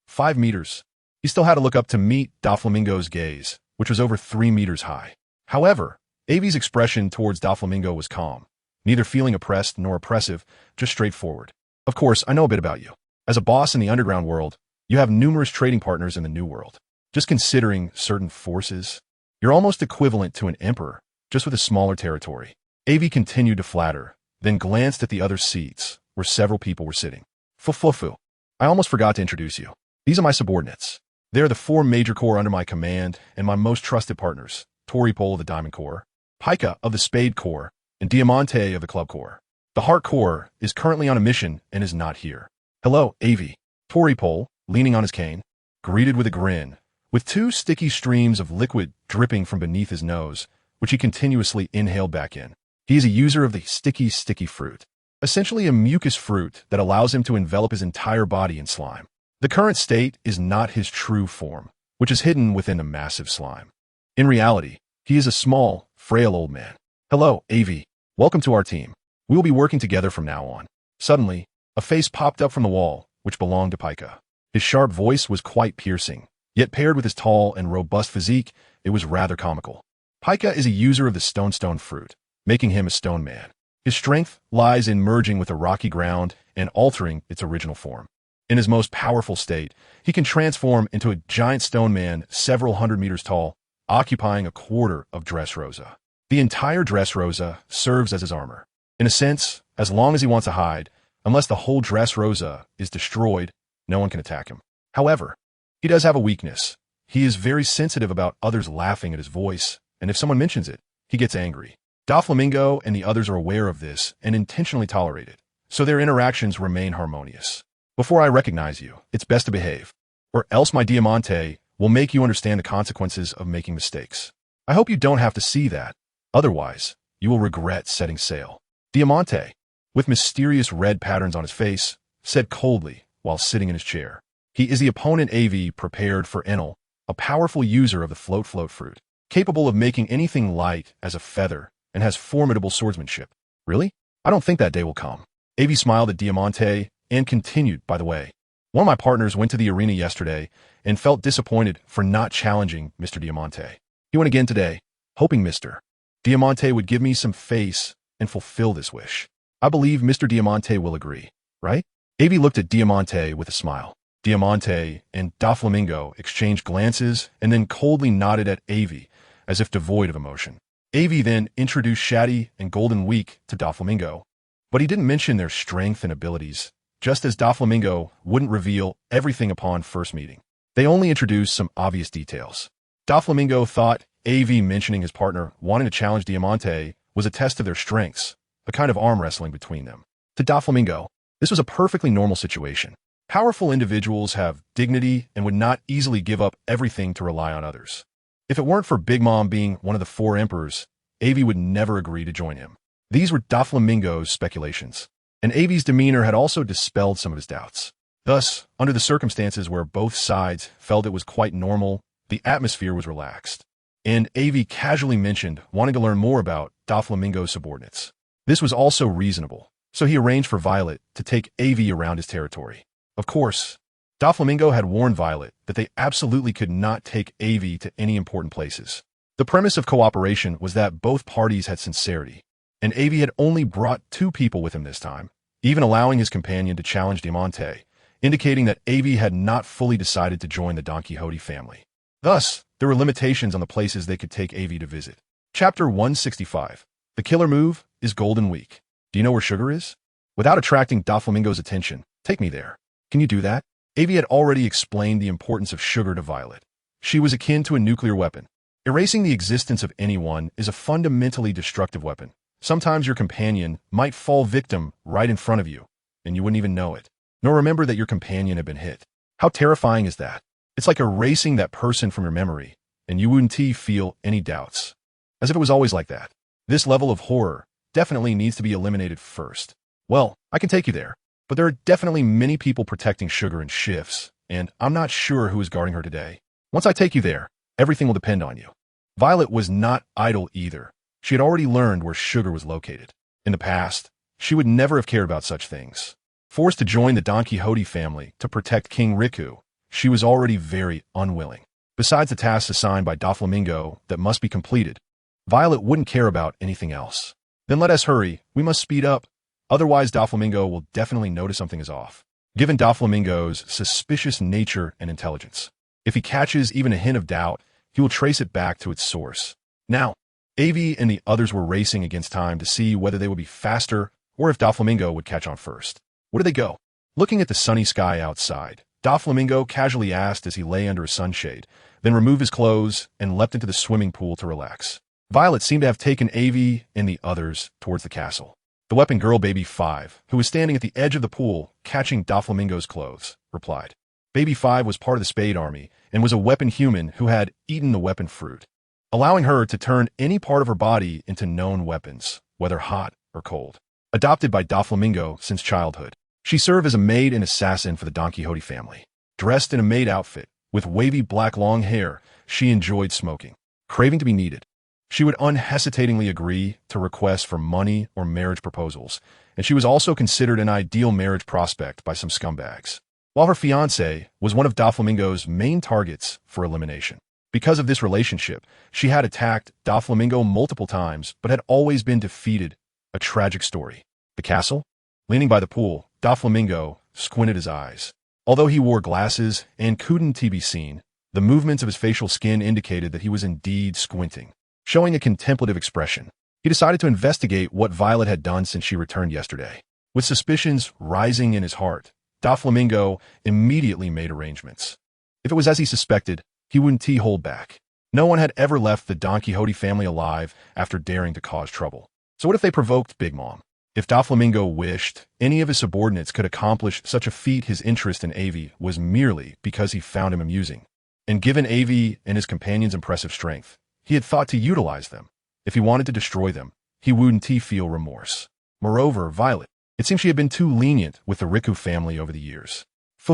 5 meters, he still had to look up to meet Doflamingo's gaze, which was over 3 meters high. However, Aivi's expression towards Doflamingo was calm, neither feeling oppressed nor oppressive, just straightforward. Of course, I know a bit about you. As a boss in the underground world, you have numerous trading partners in the New World. Just considering certain forces, you're almost equivalent to an emperor, just with a smaller territory. Aivi continued to flatter, then glanced at the other seats, where several people were sitting. Fufufu. I almost forgot to introduce you. These are my subordinates. They are the 4 major corps under my command and my most trusted partners, Toripole of the Diamond Corps, Pika of the Spade Corps, and Diamante of the Club Corps. The Heart Corps is currently on a mission and is not here. Hello, Aivi. Toripole, leaning on his cane, greeted with a grin, with 2 sticky streams of liquid dripping from beneath his nose, which he continuously inhaled back in. He is a user of the sticky fruit, essentially a mucus fruit that allows him to envelop his entire body in slime. The current state is not his true form, which is hidden within a massive slime. In reality, he is a small, frail old man. Hello, Aivi. Welcome to our team. We will be working together from now on. Suddenly, a face popped up from the wall, which belonged to Pika. His sharp voice was quite piercing, yet paired with his tall and robust physique, it was rather comical. Pika is a user of the stone fruit, making him a stone man. His strength lies in merging with the rocky ground and altering its original form. In his most powerful state, he can transform into a giant stone man several hundred meters tall, occupying a quarter of Dressrosa. The entire Dressrosa serves as his armor. In a sense, as long as he wants to hide, unless the whole Dressrosa is destroyed, no one can attack him. However, he does have a weakness. He is very sensitive about others laughing at his voice, and if someone mentions it, he gets angry. Doflamingo and the others are aware of this and intentionally tolerate it, so their interactions remain harmonious. Before I recognize you, it's best to behave, or else my Diamante will make you understand the consequences of making mistakes. I hope you don't have to see that. Otherwise, you will regret setting sail. Diamante, with mysterious red patterns on his face, said coldly while sitting in his chair. He is the opponent Aivi prepared for Enel, a powerful user of the float fruit, capable of making anything light as a feather and has formidable swordsmanship. Really? I don't think that day will come. Aivi smiled at Diamante and continued, by the way. One of my partners went to the arena yesterday and felt disappointed for not challenging Mr. Diamante. He went again today. hoping Mr. Diamante would give me some face and fulfill this wish. I believe Mr. Diamante will agree, right? Aivi looked at Diamante with a smile. Diamante and Doflamingo exchanged glances and then coldly nodded at Aivi, as if devoid of emotion. Aivi then introduced Shati and Golden Week to Doflamingo, but he didn't mention their strength and abilities, just as Doflamingo wouldn't reveal everything upon first meeting. They only introduced some obvious details. Doflamingo thought Aivi mentioning his partner wanting to challenge Diamante was a test of their strengths, a kind of arm wrestling between them. To Doflamingo, this was a perfectly normal situation. Powerful individuals have dignity and would not easily give up everything to rely on others. If it weren't for Big Mom being one of the 4 emperors, Aivi would never agree to join him. These were Doflamingo's speculations, and Aivi's demeanor had also dispelled some of his doubts. Thus, under the circumstances where both sides felt it was quite normal, the atmosphere was relaxed, and Aivi casually mentioned wanting to learn more about Doflamingo's subordinates. This was also reasonable, so he arranged for Violet to take Aivi around his territory. Of course, Doflamingo had warned Violet that they absolutely could not take Aivi to any important places. The premise of cooperation was that both parties had sincerity, and Aivi had only brought 2 people with him this time, even allowing his companion to challenge Diamante, indicating that Aivi had not fully decided to join the Don Quixote family. Thus, there were limitations on the places they could take Aivi to visit. Chapter 165. The killer move is Golden Week. Do you know where Sugar is? Without attracting Doflamingo's attention, take me there. Can you do that? Aivi had already explained the importance of Sugar to Violet. She was akin to a nuclear weapon. Erasing the existence of anyone is a fundamentally destructive weapon. Sometimes your companion might fall victim right in front of you, and you wouldn't even know it, nor remember that your companion had been hit. How terrifying is that? It's like erasing that person from your memory, and you wouldn't feel any doubts. As if it was always like that. This level of horror definitely needs to be eliminated first. Well, I can take you there, but there are definitely many people protecting Sugar in shifts, and I'm not sure who is guarding her today. Once I take you there, everything will depend on you. Violet was not idle either. She had already learned where Sugar was located. In the past, she would never have cared about such things. Forced to join the Don Quixote family to protect King Riku, she was already very unwilling. Besides the tasks assigned by Doflamingo that must be completed, Violet wouldn't care about anything else. Then let us hurry, we must speed up. Otherwise Doflamingo will definitely notice something is off. Given Doflamingo's suspicious nature and intelligence, if he catches even a hint of doubt, he will trace it back to its source. Now, Aivi and the others were racing against time to see whether they would be faster or if Doflamingo would catch on first. Where did they go? Looking at the sunny sky outside, Doflamingo casually asked as he lay under a sunshade, then removed his clothes and leapt into the swimming pool to relax. Violet seemed to have taken Aivi and the others towards the castle. The weapon girl Baby 5, who was standing at the edge of the pool catching Doflamingo's clothes, replied. Baby 5 was part of the Spade Army and was a weapon human who had eaten the weapon fruit, allowing her to turn any part of her body into known weapons, whether hot or cold. Adopted by Doflamingo since childhood, she served as a maid and assassin for the Don Quixote family. Dressed in a maid outfit, with wavy black long hair, she enjoyed smoking. Craving to be needed, she would unhesitatingly agree to requests for money or marriage proposals, and she was also considered an ideal marriage prospect by some scumbags. While her fiancé was one of Doflamingo's main targets for elimination. Because of this relationship, she had attacked Doflamingo multiple times but had always been defeated. A tragic story. The castle? Leaning by the pool, Doflamingo squinted his eyes. Although he wore glasses and couldn't be seen, the movements of his facial skin indicated that he was indeed squinting, showing a contemplative expression. He decided to investigate what Violet had done since she returned yesterday. With suspicions rising in his heart, Doflamingo immediately made arrangements. If it was as he suspected, he wouldn't hold back. No one had ever left the Don Quixote family alive after daring to cause trouble. So what if they provoked Big Mom? If Doflamingo wished, any of his subordinates could accomplish such a feat. His interest in Aivi was merely because he found him amusing. And given Aivi and his companion's impressive strength, he had thought to utilize them. If he wanted to destroy them, he wouldn't feel remorse. Moreover, Violet, it seemed she had been too lenient with the Riku family over the years. Fu.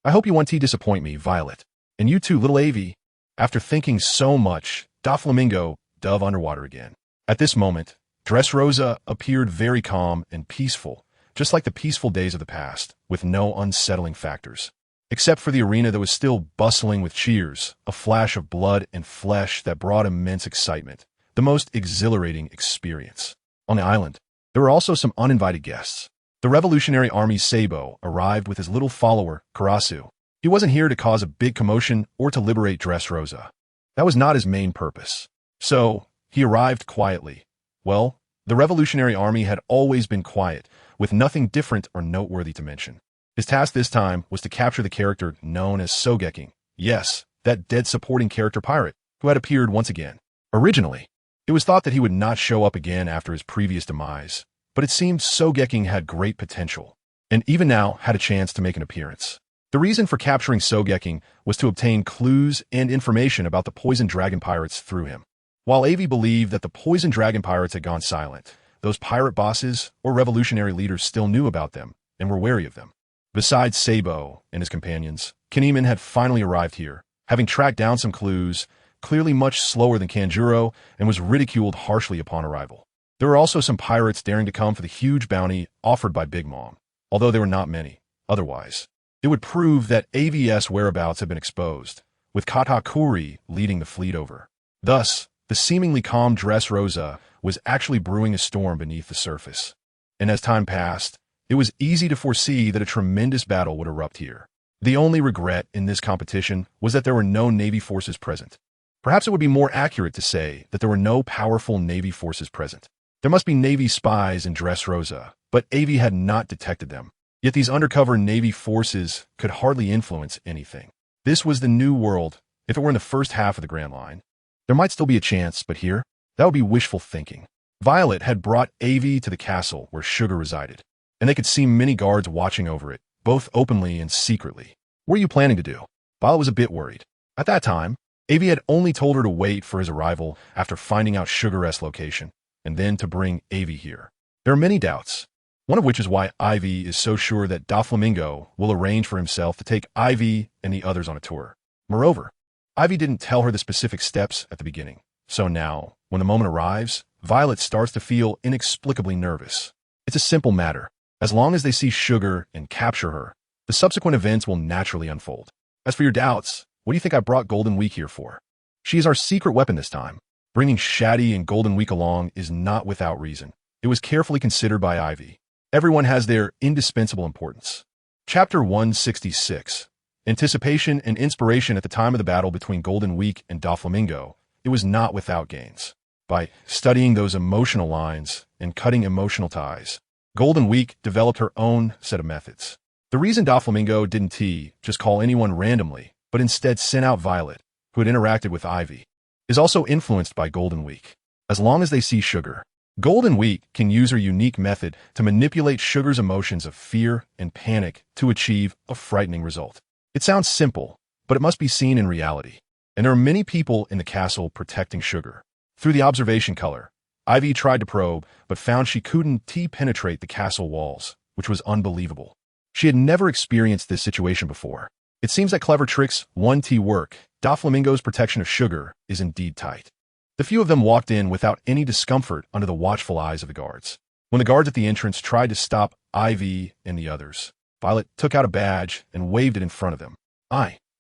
I hope you won't disappoint me, Violet. And you too, little Aivi. After thinking so much, Doflamingo dove underwater again. At this moment, Dressrosa appeared very calm and peaceful, just like the peaceful days of the past, with no unsettling factors. except for the arena that was still bustling with cheers, a flash of blood and flesh that brought immense excitement, the most exhilarating experience. On the island, there were also some uninvited guests. The Revolutionary Army's Sabo arrived with his little follower, Karasu. He wasn't here to cause a big commotion or to liberate Dressrosa. That was not his main purpose. So, he arrived quietly. Well, the Revolutionary Army had always been quiet, with nothing different or noteworthy to mention. His task this time was to capture the character known as Sogekking. Yes, that dead supporting character pirate, who had appeared once again. Originally, it was thought that he would not show up again after his previous demise, but it seemed Sogekking had great potential, and even now had a chance to make an appearance. The reason for capturing Sogekking was to obtain clues and information about the Poison Dragon pirates through him. While Aivi believed that the Poison Dragon pirates had gone silent, those pirate bosses or revolutionary leaders still knew about them and were wary of them. Besides Sabo and his companions, Kinemon had finally arrived here, having tracked down some clues, clearly much slower than Kanjuro, and was ridiculed harshly upon arrival. There were also some pirates daring to come for the huge bounty offered by Big Mom, although there were not many. Otherwise, it would prove that AVS whereabouts had been exposed, with Katakuri leading the fleet over. Thus, the seemingly calm Dressrosa was actually brewing a storm beneath the surface. And as time passed, it was easy to foresee that a tremendous battle would erupt here. The only regret in this competition was that there were no Navy forces present. Perhaps it would be more accurate to say that there were no powerful Navy forces present. There must be Navy spies in Dressrosa, but Aivi had not detected them. Yet these undercover Navy forces could hardly influence anything. This was the new world. If it were in the first half of the Grand Line, there might still be a chance, but here, that would be wishful thinking. Violet had brought Aivi to the castle where Sugar resided, and they could see many guards watching over it, both openly and secretly. What are you planning to do? Violet was a bit worried. At that time, Aivi had only told her to wait for his arrival after finding out Sugar's location, and then to bring Aivi here. There are many doubts, one of which is why Aivi is so sure that Doflamingo will arrange for himself to take Aivi and the others on a tour. Moreover, Aivi didn't tell her the specific steps at the beginning, so now, when the moment arrives, Violet starts to feel inexplicably nervous. It's a simple matter. As long as they see Sugar and capture her, the subsequent events will naturally unfold. As for your doubts, what do you think I brought Golden Week here for? She is our secret weapon this time. Bringing Shati and Golden Week along is not without reason. It was carefully considered by Aivi. Everyone has their indispensable importance. Chapter 166. Anticipation and inspiration at the time of the battle between Golden Week and Doflamingo, it was not without gains. By studying those emotional lines and cutting emotional ties, Golden Week developed her own set of methods. The reason Doflamingo didn't just call anyone randomly, but instead sent out Violet, who had interacted with Aivi, is also influenced by Golden Week. As long as they see Sugar, Golden Week can use her unique method to manipulate Sugar's emotions of fear and panic to achieve a frightening result. It sounds simple, but it must be seen in reality. And there are many people in the castle protecting Sugar. Through the observation color, Aivi tried to probe, but found she couldn't penetrate the castle walls, which was unbelievable. She had never experienced this situation before. It seems that clever tricks 1T work. Doflamingo's protection of Sugar is indeed tight. The few of them walked in without any discomfort under the watchful eyes of the guards. When the guards at the entrance tried to stop Aivi and the others, Violet took out a badge and waved it in front of them.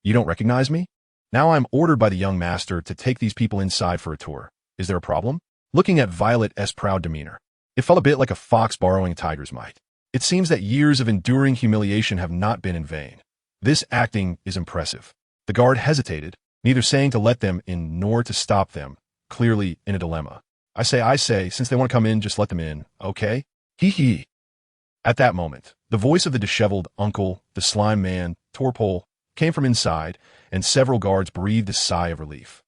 You don't recognize me? Now I'm ordered by the young master to take these people inside for a tour. Is there a problem? Looking at Violet's proud demeanor, it felt a bit like a fox borrowing a tiger's might. It seems that years of enduring humiliation have not been in vain. This acting is impressive. The guard hesitated, neither saying to let them in nor to stop them, clearly in a dilemma. I say, since they want to come in, just let them in, okay? Hee. At that moment, the voice of the disheveled uncle, the slime man, Torpole, came from inside, and several guards breathed a sigh of relief.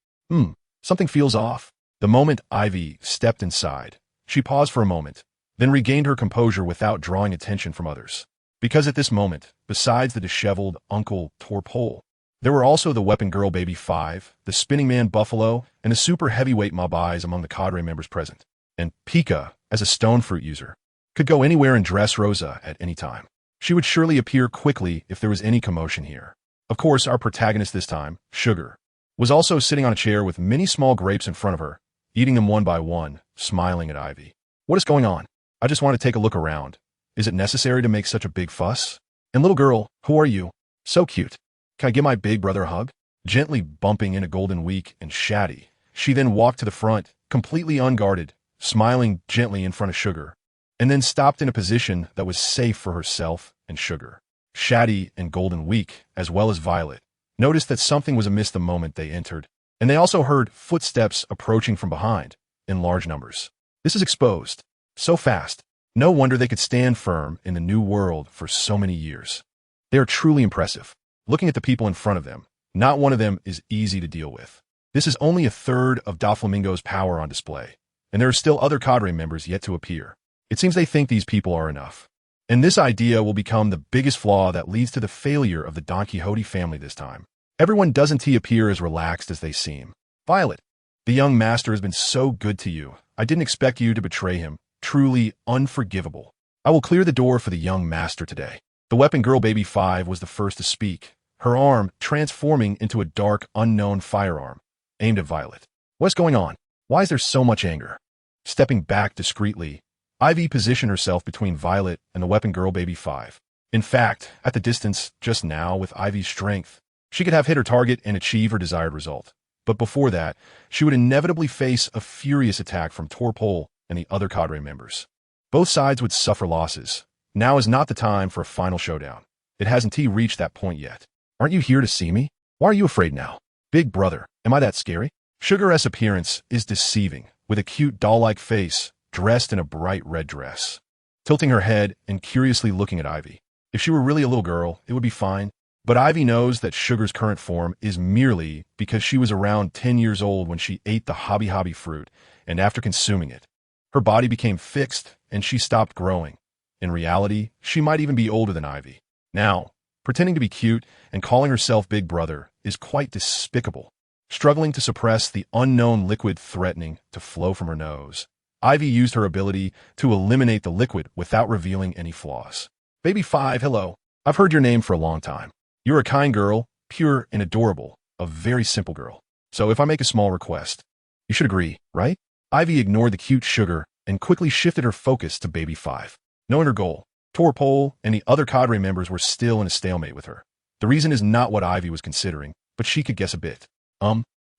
Something feels off. The moment Aivi stepped inside, she paused for a moment, then regained her composure without drawing attention from others. Because at this moment, besides the disheveled Uncle Torpole, there were also the Weapon Girl Baby 5, the Spinning Man Buffalo, and the super heavyweight Mob Eyes among the cadre members present. And Pika, as a stone fruit user, could go anywhere in Dressrosa at any time. She would surely appear quickly if there was any commotion here. Of course, our protagonist this time, Sugar, was also sitting on a chair with many small grapes in front of her, eating them one by one, smiling at Aivi. What is going on? I just want to take a look around. Is it necessary to make such a big fuss? And little girl, who are you? So cute. Can I give my big brother a hug? Gently bumping into Golden Week and Shati, she then walked to the front, completely unguarded, smiling gently in front of Sugar, and then stopped in a position that was safe for herself and Sugar. Shati and Golden Week, as well as Violet, noticed that something was amiss the moment they entered, and they also heard footsteps approaching from behind, in large numbers. This is exposed. So fast. No wonder they could stand firm in the new world for so many years. They are truly impressive. Looking at the people in front of them, not one of them is easy to deal with. This is only a third of Doflamingo's power on display, and there are still other cadre members yet to appear. It seems they think these people are enough. And this idea will become the biggest flaw that leads to the failure of the Don Quixote family this time. Everyone doesn't appear as relaxed as they seem. Violet, the young master has been so good to you. I didn't expect you to betray him. Truly unforgivable. I will clear the door for the young master today. The weapon girl Baby 5 was the first to speak, her arm transforming into a dark, unknown firearm, aimed at Violet. What's going on? Why is there so much anger? Stepping back discreetly, Aivi positioned herself between Violet and the weapon girl Baby 5. In fact, at the distance, just now, with Ivy's strength, she could have hit her target and achieve her desired result. But before that, she would inevitably face a furious attack from Torpole and the other cadre members. Both sides would suffer losses. Now is not the time for a final showdown. It hasn't reached that point yet. Aren't you here to see me? Why are you afraid now? Big brother, am I that scary? Sugar's appearance is deceiving, with a cute doll-like face, dressed in a bright red dress. Tilting her head and curiously looking at Aivi. If she were really a little girl, it would be fine. But Aivi knows that Sugar's current form is merely because she was around 10 years old when she ate the hobby fruit, and after consuming it, her body became fixed and she stopped growing. In reality, she might even be older than Aivi. Now, pretending to be cute and calling herself Big Brother is quite despicable. Struggling to suppress the unknown liquid threatening to flow from her nose, Aivi used her ability to eliminate the liquid without revealing any flaws. Baby 5, hello. I've heard your name for a long time. You're a kind girl, pure and adorable, a very simple girl. So if I make a small request, you should agree, right? Aivi ignored the cute Sugar and quickly shifted her focus to Baby 5. Knowing her goal, Torpole and the other cadre members were still in a stalemate with her. The reason is not what Aivi was considering, but she could guess a bit.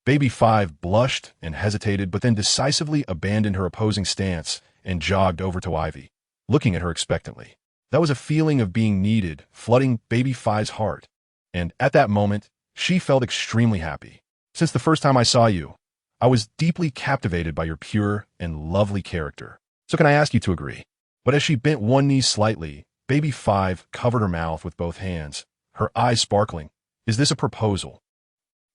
Baby 5 blushed and hesitated, but then decisively abandoned her opposing stance and jogged over to Aivi, looking at her expectantly. That was a feeling of being needed, flooding Baby 5's heart. And at that moment, she felt extremely happy. Since the first time I saw you, I was deeply captivated by your pure and lovely character. So can I ask you to agree? But as she bent one knee slightly, Baby 5 covered her mouth with both hands, her eyes sparkling. Is this a proposal?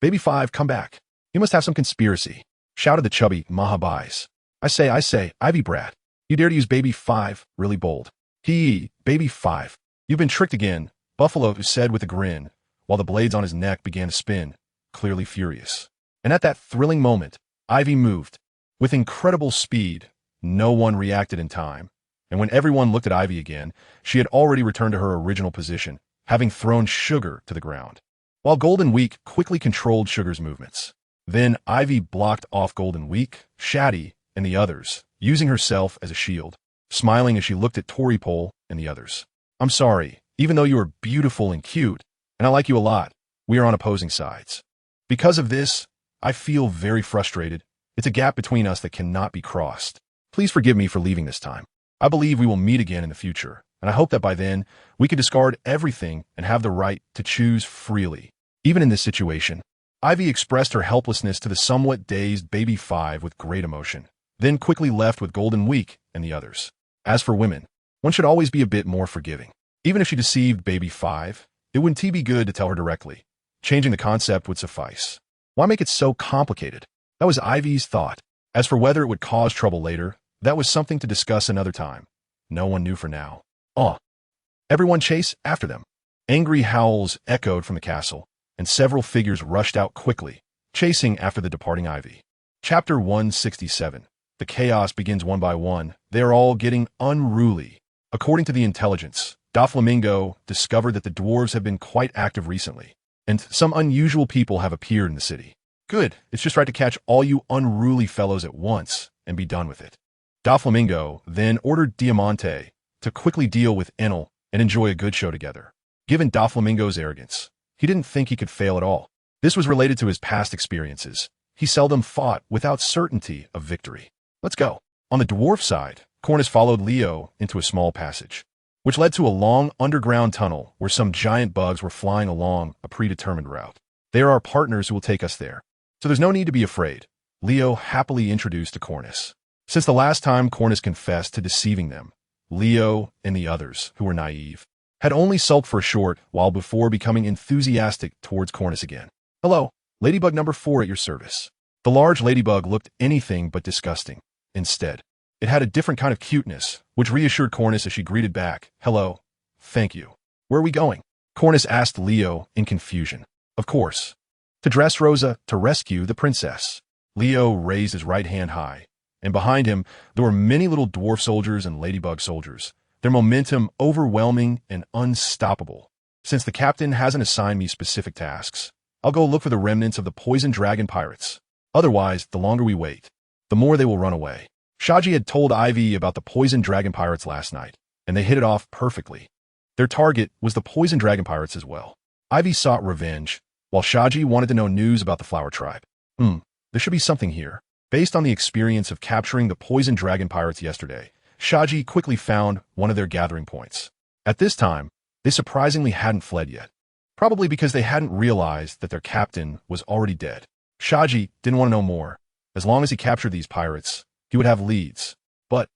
Baby 5, come back. You must have some conspiracy, shouted the chubby Mahabais. I say, Ivy brat. You dare to use Baby 5, really bold. Baby 5. You've been tricked again, Buffalo said with a grin, while the blades on his neck began to spin, clearly furious. And at that thrilling moment, Aivi moved. With incredible speed, no one reacted in time, and when everyone looked at Aivi again, she had already returned to her original position, having thrown Sugar to the ground. While Golden Week quickly controlled Sugar's movements. Then Aivi blocked off Golden Week, Shati, and the others, using herself as a shield, smiling as she looked at Torpole and the others. I'm sorry, even though you are beautiful and cute, and I like you a lot, we are on opposing sides. Because of this, I feel very frustrated. It's a gap between us that cannot be crossed. Please forgive me for leaving this time. I believe we will meet again in the future, and I hope that by then, we can discard everything and have the right to choose freely. Even in this situation, Aivi expressed her helplessness to the somewhat dazed Baby 5 with great emotion, then quickly left with Golden Week and the others. As for women, one should always be a bit more forgiving. Even if she deceived Baby 5, it wouldn't be good to tell her directly. Changing the concept would suffice. Why make it so complicated? That was Ivy's thought. As for whether it would cause trouble later, that was something to discuss another time. No one knew for now. Everyone chase after them. Angry howls echoed from the castle, and several figures rushed out quickly, chasing after the departing Aivi. Chapter 167. The chaos begins one by one. They are all getting unruly. According to the intelligence, Doflamingo discovered that the dwarves have been quite active recently, and some unusual people have appeared in the city. Good, it's just right to catch all you unruly fellows at once and be done with it. Doflamingo then ordered Diamante to quickly deal with Enel and enjoy a good show together. Given Doflamingo's arrogance, he didn't think he could fail at all. This was related to his past experiences. He seldom fought without certainty of victory. Let's go. On the dwarf side, Cornus followed Leo into a small passage, which led to a long underground tunnel where some giant bugs were flying along a predetermined route. They are our partners who will take us there, so there's no need to be afraid, Leo happily introduced to Cornus. Since the last time Cornus confessed to deceiving them, Leo and the others, who were naive, had only sulked for a short while before becoming enthusiastic towards Cornus again. Hello, Ladybug number 4 at your service. The large ladybug looked anything but disgusting. Instead, it had a different kind of cuteness, which reassured Cornus as she greeted back, Hello, thank you. Where are we going? Cornus asked Leo in confusion. Of course. To Dressrosa to rescue the princess. Leo raised his right hand high, and behind him there were many little dwarf soldiers and ladybug soldiers, their momentum overwhelming and unstoppable. Since the captain hasn't assigned me specific tasks, I'll go look for the remnants of the poison dragon pirates. Otherwise, the longer we wait, the more they will run away. Shati had told Aivi about the poison dragon pirates last night, and they hit it off perfectly. Their target was the poison dragon pirates as well. Aivi sought revenge, while Shati wanted to know news about the flower tribe. There should be something here. Based on the experience of capturing the poison dragon pirates yesterday, Shati quickly found one of their gathering points. At this time, they surprisingly hadn't fled yet, probably because they hadn't realized that their captain was already dead. Shati didn't want to know more. As long as he captured these pirates, he would have leads. But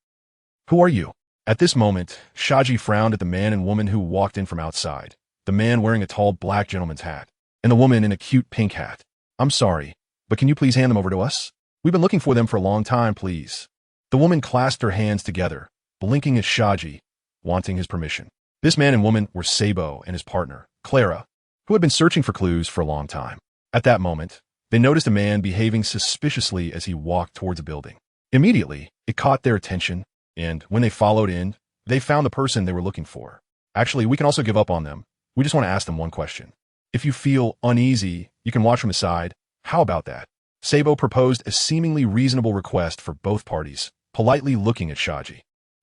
who are you? At this moment, Shati frowned at the man and woman who walked in from outside, the man wearing a tall black gentleman's hat, and the woman in a cute pink hat. I'm sorry, but can you please hand them over to us? We've been looking for them for a long time, please. The woman clasped her hands together, blinking at Shati, wanting his permission. This man and woman were Sabo and his partner, Clara, who had been searching for clues for a long time. At that moment, they noticed a man behaving suspiciously as he walked towards a building. Immediately, it caught their attention, and when they followed in, they found the person they were looking for. Actually, we can also give up on them. We just want to ask them one question. If you feel uneasy, you can watch from the side. How about that? Sabo proposed a seemingly reasonable request for both parties, politely looking at Shati.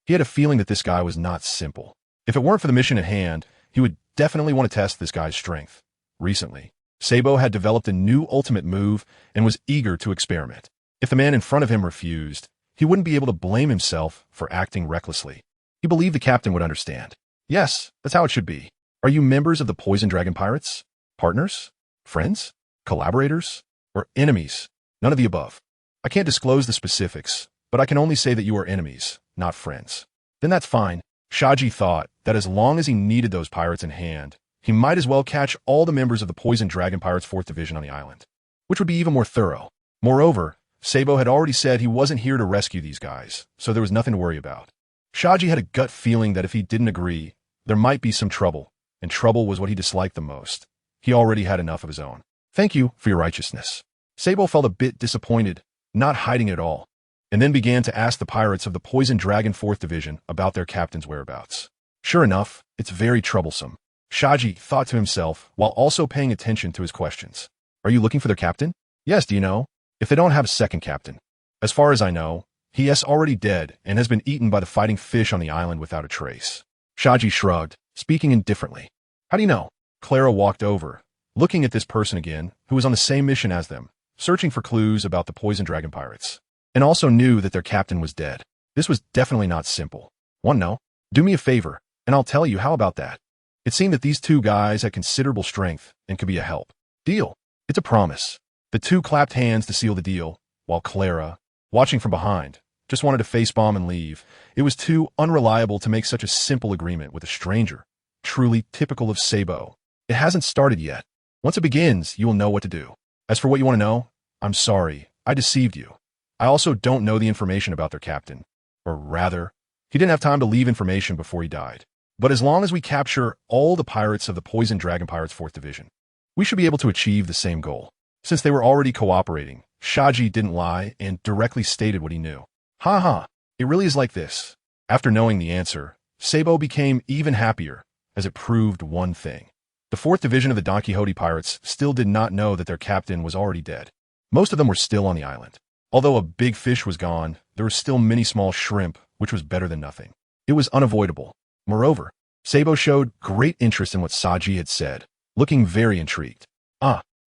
He had a feeling that this guy was not simple. If it weren't for the mission at hand, he would definitely want to test this guy's strength. Recently, Sabo had developed a new ultimate move and was eager to experiment. If the man in front of him refused, he wouldn't be able to blame himself for acting recklessly. He believed the captain would understand. Yes, that's how it should be. Are you members of the Poison Dragon Pirates? Partners? Friends? Collaborators? Or enemies? None of the above. I can't disclose the specifics, but I can only say that you are enemies, not friends. Then that's fine. Shati thought that as long as he needed those pirates in hand, he might as well catch all the members of the Poison Dragon Pirates 4th Division on the island, which would be even more thorough. Moreover, Sabo had already said he wasn't here to rescue these guys, so there was nothing to worry about. Shati had a gut feeling that if he didn't agree, there might be some trouble, and trouble was what he disliked the most. He already had enough of his own. Thank you for your righteousness. Sabo felt a bit disappointed, not hiding it at all, and then began to ask the pirates of the Poison Dragon 4th Division about their captain's whereabouts. Sure enough, it's very troublesome. Shati thought to himself while also paying attention to his questions. Are you looking for their captain? Yes, do you know? If they don't have a second captain. As far as I know, he is already dead and has been eaten by the fighting fish on the island without a trace. Shati shrugged, speaking indifferently. How do you know? Clara walked over, looking at this person again, who was on the same mission as them, searching for clues about the Poison Dragon Pirates, and also knew that their captain was dead. This was definitely not simple. Want to know? Do me a favor, and I'll tell you. How about that? It seemed that these two guys had considerable strength and could be a help. Deal. It's a promise. The two clapped hands to seal the deal, while Clara, watching from behind, just wanted to facepalm and leave. It was too unreliable to make such a simple agreement with a stranger. Truly typical of Sabo. It hasn't started yet. Once it begins, you will know what to do. As for what you want to know, I'm sorry, I deceived you. I also don't know the information about their captain. Or rather, he didn't have time to leave information before he died. But as long as we capture all the pirates of the Poison Dragon Pirates 4th Division, we should be able to achieve the same goal. Since they were already cooperating, Shati didn't lie and directly stated what he knew. It really is like this. After knowing the answer, Sabo became even happier, as it proved one thing. The 4th Division of the Don Quixote Pirates still did not know that their captain was already dead. Most of them were still on the island. Although a big fish was gone, there were still many small shrimp, which was better than nothing. It was unavoidable. Moreover, Sabo showed great interest in what Saji had said, looking very intrigued.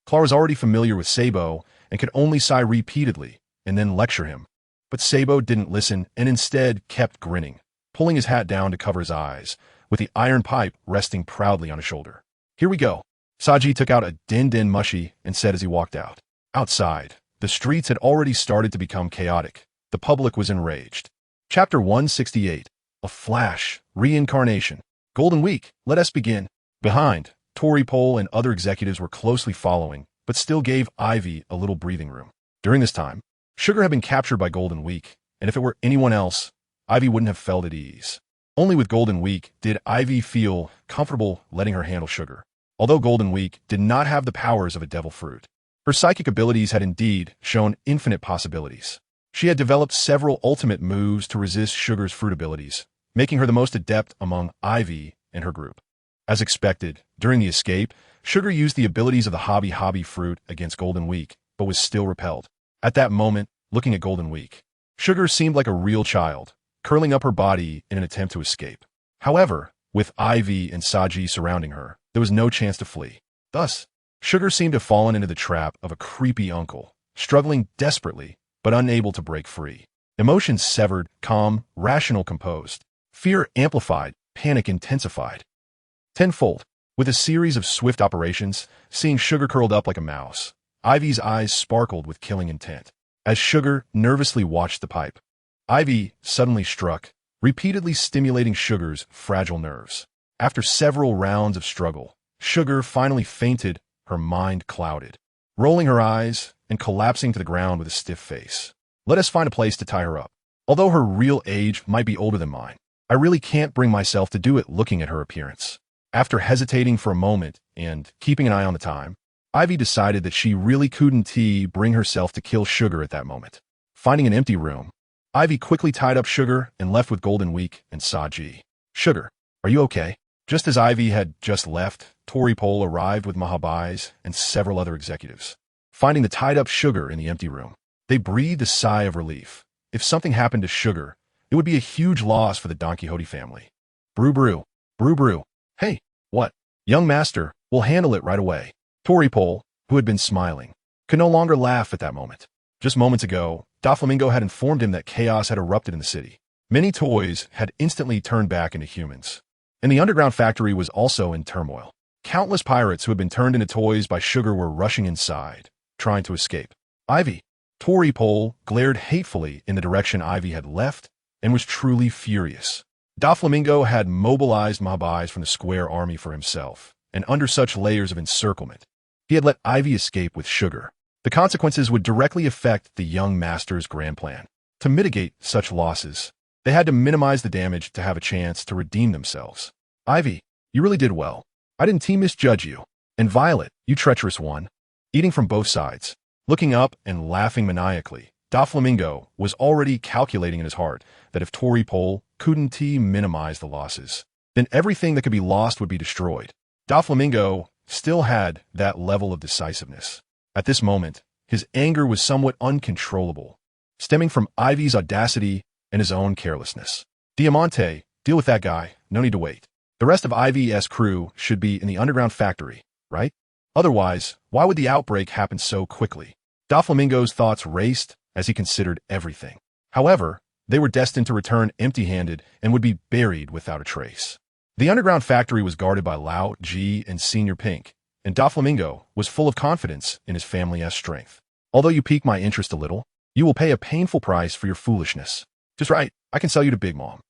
Clara was already familiar with Sabo and could only sigh repeatedly and then lecture him. But Sabo didn't listen and instead kept grinning, pulling his hat down to cover his eyes, with the iron pipe resting proudly on his shoulder. Here we go. Saji took out a din-din mushy and said as he walked out. Outside, the streets had already started to become chaotic. The public was enraged. Chapter 168. A Flash. Reincarnation. Golden Week. Let us begin. Behind, Tori Pole and other executives were closely following, but still gave Aivi a little breathing room. During this time, Sugar had been captured by Golden Week, and if it were anyone else, Aivi wouldn't have felt at ease. Only with Golden Week did Aivi feel comfortable letting her handle Sugar. Although Golden Week did not have the powers of a devil fruit, her psychic abilities had indeed shown infinite possibilities. She had developed several ultimate moves to resist Sugar's fruit abilities, making her the most adept among Aivi and her group. As expected, during the escape, Sugar used the abilities of the Hobby fruit against Golden Week, but was still repelled. At that moment, looking at Golden Week, Sugar seemed like a real child, curling up her body in an attempt to escape. However, with Aivi and Saji surrounding her, there was no chance to flee. Thus, Sugar seemed to have fallen into the trap of a creepy uncle, struggling desperately, but unable to break free. Emotions severed, calm, rational composed. Fear amplified, panic intensified. Tenfold. With a series of swift operations, seeing Sugar curled up like a mouse, Ivy's eyes sparkled with killing intent. As Sugar nervously watched the pipe, Aivi suddenly struck, repeatedly stimulating Sugar's fragile nerves. After several rounds of struggle, Sugar finally fainted, her mind clouded, rolling her eyes and collapsing to the ground with a stiff face. Let us find a place to tie her up. Although her real age might be older than mine, I really can't bring myself to do it looking at her appearance. After hesitating for a moment and keeping an eye on the time, Aivi decided that she really couldn't bring herself to kill Sugar at that moment. Finding an empty room, Aivi quickly tied up Sugar and left with Golden Week and Saji. Sugar, are you okay? Just as Aivi had just left, Tori Pole arrived with Mahabais and several other executives. Finding the tied-up Sugar in the empty room, they breathed a sigh of relief. If something happened to Sugar, it would be a huge loss for the Don Quixote family. Brew brew. Brew brew. Hey, what? Young master, we'll handle it right away. Tori Pole, who had been smiling, could no longer laugh at that moment. Just moments ago, Doflamingo had informed him that chaos had erupted in the city. Many toys had instantly turned back into humans, and the underground factory was also in turmoil. Countless pirates who had been turned into toys by Sugar were rushing inside, trying to escape. Aivi. Tori Pole glared hatefully in the direction Aivi had left and was truly furious. Doflamingo had mobilized Mahabais from the square army for himself, and under such layers of encirclement, he had let Aivi escape with Sugar. The consequences would directly affect the young master's grand plan. To mitigate such losses, they had to minimize the damage to have a chance to redeem themselves. Aivi, you really did well. I didn't misjudge you. And Violet, you treacherous one. Eating from both sides, looking up and laughing maniacally, Doflamingo was already calculating in his heart that if Tori Pole couldn't minimize the losses, then everything that could be lost would be destroyed. Doflamingo still had that level of decisiveness. At this moment, his anger was somewhat uncontrollable, stemming from Ivy's audacity and his own carelessness. Diamante, deal with that guy, no need to wait. The rest of Ivy's crew should be in the underground factory, right? Otherwise, why would the outbreak happen so quickly? Doflamingo's thoughts raced as he considered everything. However, they were destined to return empty-handed and would be buried without a trace. The underground factory was guarded by Lao, G, and Senior Pink, and Doflamingo was full of confidence in his family's strength. Although you pique my interest a little, you will pay a painful price for your foolishness. Just right, I can sell you to Big Mom.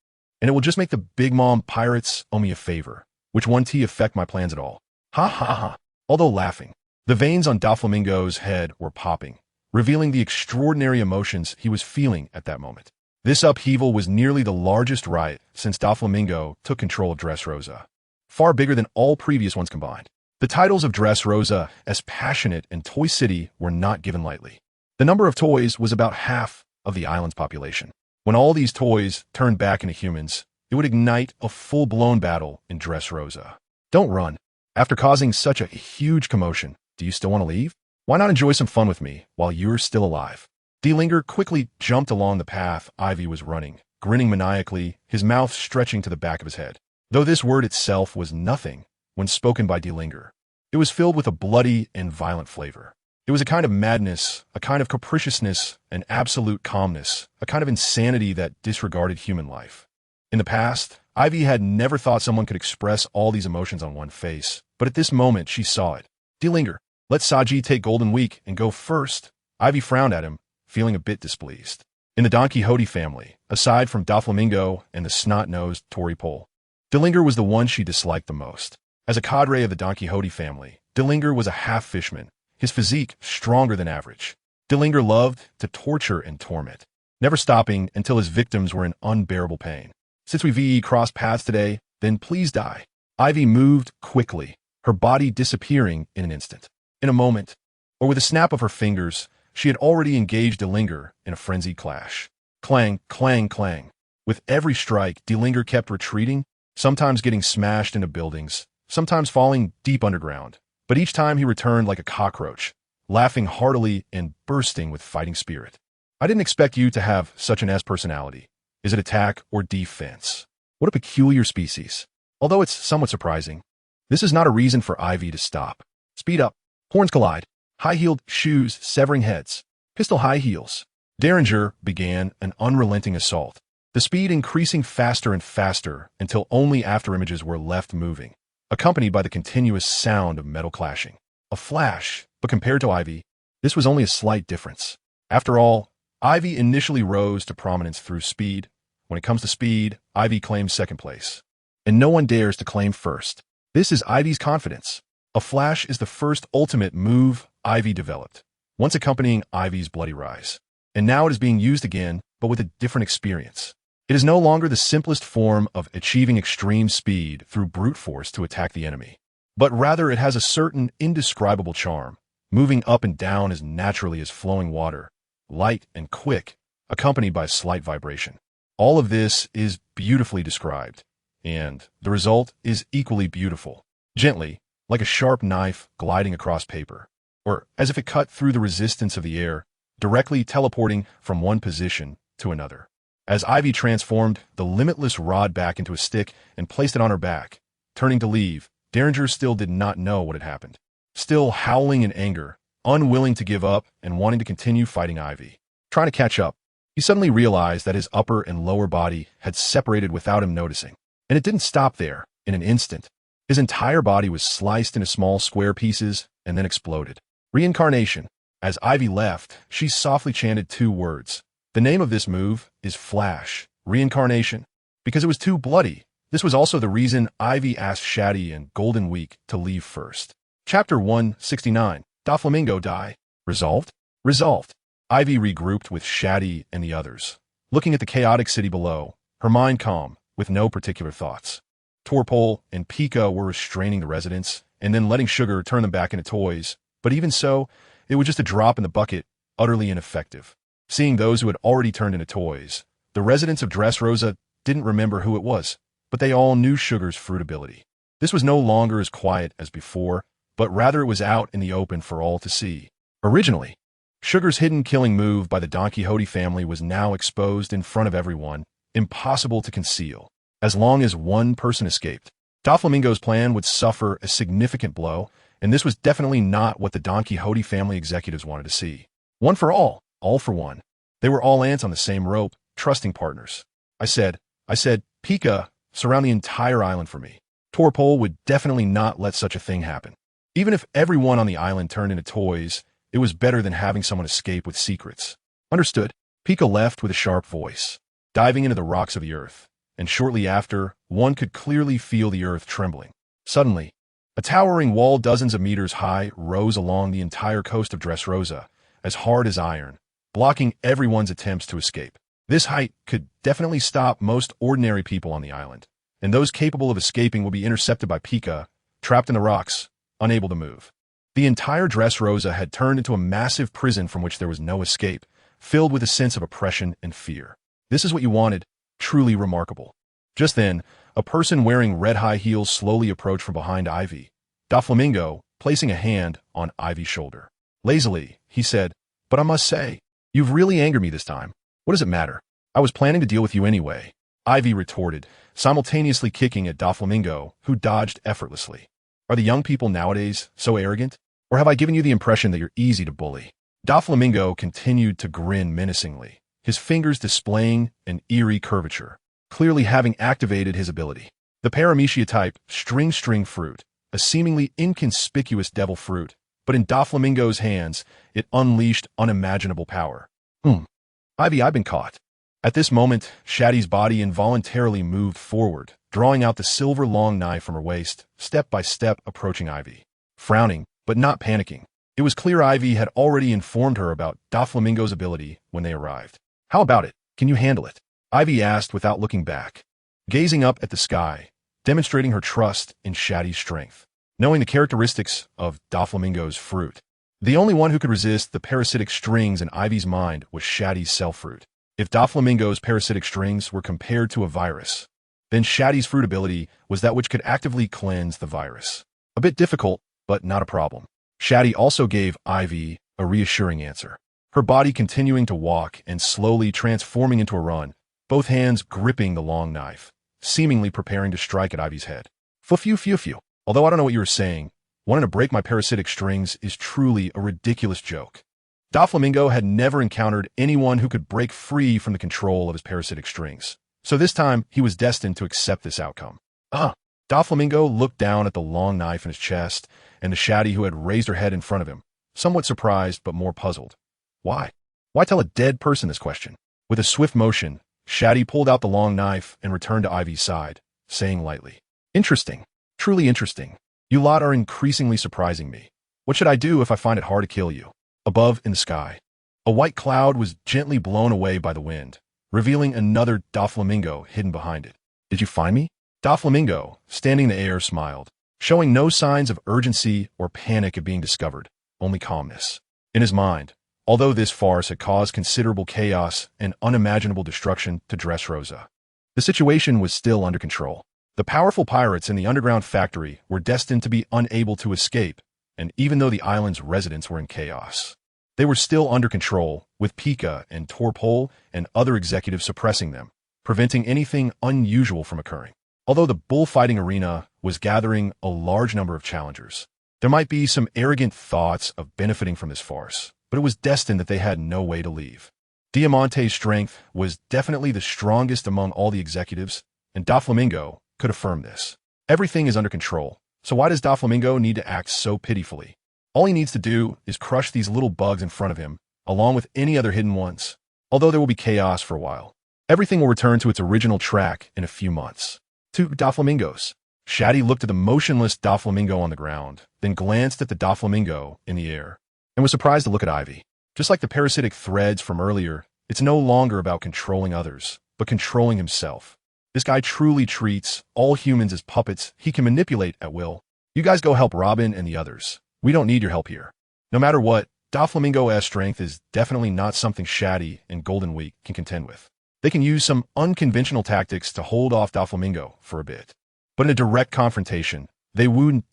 And it will just make the Big Mom pirates owe me a favor, which won't affect my plans at all. Ha ha ha. Although laughing, the veins on Doflamingo's head were popping, revealing the extraordinary emotions he was feeling at that moment. This upheaval was nearly the largest riot since Doflamingo took control of Dressrosa, far bigger than all previous ones combined. The titles of Dressrosa as Passionate and Toy City were not given lightly. The number of toys was about half of the island's population. When all these toys turned back into humans, it would ignite a full-blown battle in Dressrosa. Don't run. After causing such a huge commotion, do you still want to leave? Why not enjoy some fun with me while you're still alive? D-Linger quickly jumped along the path Aivi was running, grinning maniacally, his mouth stretching to the back of his head. though this word itself was nothing when spoken by Delinger. It was filled with a bloody and violent flavor. It was a kind of madness, a kind of capriciousness, an absolute calmness, a kind of insanity that disregarded human life. In the past, Ivy had never thought someone could express all these emotions on one face, but at this moment she saw it. Delinger, let Saji take Golden Week and go first. Ivy frowned at him, feeling a bit displeased. In the Don Quixote family, aside from Doflamingo and the snot-nosed Tory Pole, Delinger was the one she disliked the most. As a cadre of the Don Quixote family, Delinger was a half-fishman, his physique stronger than average. Delinger loved to torture and torment, never stopping until his victims were in unbearable pain. Since we VE crossed paths today, then please die. Ivy moved quickly, her body disappearing in an instant. In a moment, or with a snap of her fingers, she had already engaged Delinger in a frenzied clash. Clang, clang, clang. With every strike, Delinger kept retreating, sometimes getting smashed into buildings, sometimes falling deep underground. But each time he returned like a cockroach, laughing heartily and bursting with fighting spirit. I didn't expect you to have such an S personality. Is it attack or defense? What a peculiar species. Although it's somewhat surprising, this is not a reason for Ivy to stop. Speed up. Horns collide. High-heeled shoes severing heads. Pistol high heels. Derringer began an unrelenting assault, the speed increasing faster and faster until only afterimages were left moving, accompanied by the continuous sound of metal clashing. A flash, but compared to Ivy, this was only a slight difference. After all, Ivy initially rose to prominence through speed. When it comes to speed, Ivy claims second place. And no one dares to claim first. This is Ivy's confidence. A flash is the first ultimate move Ivy developed, once accompanying Ivy's bloody rise. And now it is being used again, but with a different experience. It is no longer the simplest form of achieving extreme speed through brute force to attack the enemy, but rather it has a certain indescribable charm, moving up and down as naturally as flowing water, light and quick, accompanied by a slight vibration. All of this is beautifully described, and the result is equally beautiful, gently, like a sharp knife gliding across paper, or as if it cut through the resistance of the air, directly teleporting from one position to another. As Ivy transformed the limitless rod back into a stick and placed it on her back, turning to leave, Derringer still did not know what had happened. Still howling in anger, unwilling to give up and wanting to continue fighting Ivy. Trying to catch up, he suddenly realized that his upper and lower body had separated without him noticing. And it didn't stop there. In an instant, his entire body was sliced into small square pieces and then exploded. Reincarnation. As Ivy left, she softly chanted two words. The name of this move is Flash, Reincarnation. Because it was too bloody. This was also the reason Ivy asked Shati and Golden Week to leave first. Chapter 169. Doflamingo die. Resolved? Resolved. Ivy regrouped with Shati and the others, looking at the chaotic city below, her mind calm, with no particular thoughts. Torpole and Pika were restraining the residents, and then letting Sugar turn them back into toys, but even so, it was just a drop in the bucket, utterly ineffective. Seeing those who had already turned into toys, the residents of Dressrosa didn't remember who it was, but they all knew Sugar's fruitability. This was no longer as quiet as before, but rather it was out in the open for all to see. Originally, Sugar's hidden killing move by the Don Quixote family was now exposed in front of everyone, impossible to conceal. As long as one person escaped, Doflamingo's plan would suffer a significant blow, and this was definitely not what the Don Quixote family executives wanted to see. One for all for one. They were all ants on the same rope, trusting partners. I said, Pika, surround the entire island for me. Torpole would definitely not let such a thing happen. Even if everyone on the island turned into toys, it was better than having someone escape with secrets. Understood. Pika left with a sharp voice, diving into the rocks of the earth, and shortly after, one could clearly feel the earth trembling. Suddenly, a towering wall dozens of meters high rose along the entire coast of Dressrosa, as hard as iron, blocking everyone's attempts to escape. This height could definitely stop most ordinary people on the island, and those capable of escaping would be intercepted by Pika, trapped in the rocks, unable to move. The entire Dressrosa had turned into a massive prison from which there was no escape, filled with a sense of oppression and fear. This is what you wanted. Truly remarkable. Just then, a person wearing red high heels slowly approached from behind Ivy, Doflamingo placing a hand on Ivy's shoulder. Lazily, he said, "But I must say, you've really angered me this time. What does it matter? I was planning to deal with you anyway." Ivy retorted, simultaneously kicking at Doflamingo, who dodged effortlessly. Are the young people nowadays so arrogant? Or have I given you the impression that you're easy to bully? Doflamingo continued to grin menacingly, his fingers displaying an eerie curvature, clearly having activated his ability. The paramecia type string fruit, a seemingly inconspicuous devil fruit, but in Doflamingo's hands, it unleashed unimaginable power. Aivi, I've been caught. At this moment, Shati's body involuntarily moved forward, drawing out the silver long knife from her waist, step by step approaching Aivi. Frowning, but not panicking. It was clear Aivi had already informed her about Doflamingo's ability when they arrived. How about it? Can you handle it? Aivi asked without looking back, gazing up at the sky, demonstrating her trust in Shati's strength. Knowing the characteristics of Doflamingo's fruit, the only one who could resist the parasitic strings in Aivi's mind was Shati's self-fruit. If Doflamingo's parasitic strings were compared to a virus, then Shati's fruit ability was that which could actively cleanse the virus. A bit difficult, but not a problem. Shati also gave Aivi a reassuring answer, her body continuing to walk and slowly transforming into a run, both hands gripping the long knife, seemingly preparing to strike at Aivi's head. Phew. Although I don't know what you were saying, wanting to break my parasitic strings is truly a ridiculous joke. Doflamingo had never encountered anyone who could break free from the control of his parasitic strings, so this time he was destined to accept this outcome. Doflamingo looked down at the long knife in his chest and the Shati who had raised her head in front of him, somewhat surprised but more puzzled. Why? Why tell a dead person this question? With a swift motion, Shati pulled out the long knife and returned to Aivi's side, saying lightly, "Interesting. Truly interesting. You lot are increasingly surprising me. What should I do if I find it hard to kill you?" Above in the sky, a white cloud was gently blown away by the wind, revealing another Doflamingo hidden behind it. "Did you find me?" Doflamingo, standing in the air, smiled, showing no signs of urgency or panic of being discovered, only calmness. In his mind, although this farce had caused considerable chaos and unimaginable destruction to Dressrosa, the situation was still under control. The powerful pirates in the underground factory were destined to be unable to escape, and even though the island's residents were in chaos, they were still under control, with Pika and Torpole and other executives suppressing them, preventing anything unusual from occurring. Although the bullfighting arena was gathering a large number of challengers, there might be some arrogant thoughts of benefiting from this farce, but it was destined that they had no way to leave. Diamante's strength was definitely the strongest among all the executives, and Doflamingo could affirm this. Everything is under control, so why does Doflamingo need to act so pitifully? All he needs to do is crush these little bugs in front of him, along with any other hidden ones. Although there will be chaos for a while, everything will return to its original track in a few months. 2 Doflamingos. Shati looked at the motionless Doflamingo on the ground, then glanced at the Doflamingo in the air, and was surprised to look at Aivi. Just like the parasitic threads from earlier, it's no longer about controlling others, but controlling himself. This guy truly treats all humans as puppets he can manipulate at will. You guys go help Robin and the others. We don't need your help here. No matter what, Doflamingo's strength is definitely not something Shati and Golden Week can contend with. They can use some unconventional tactics to hold off Doflamingo for a bit. But in a direct confrontation, they wouldn't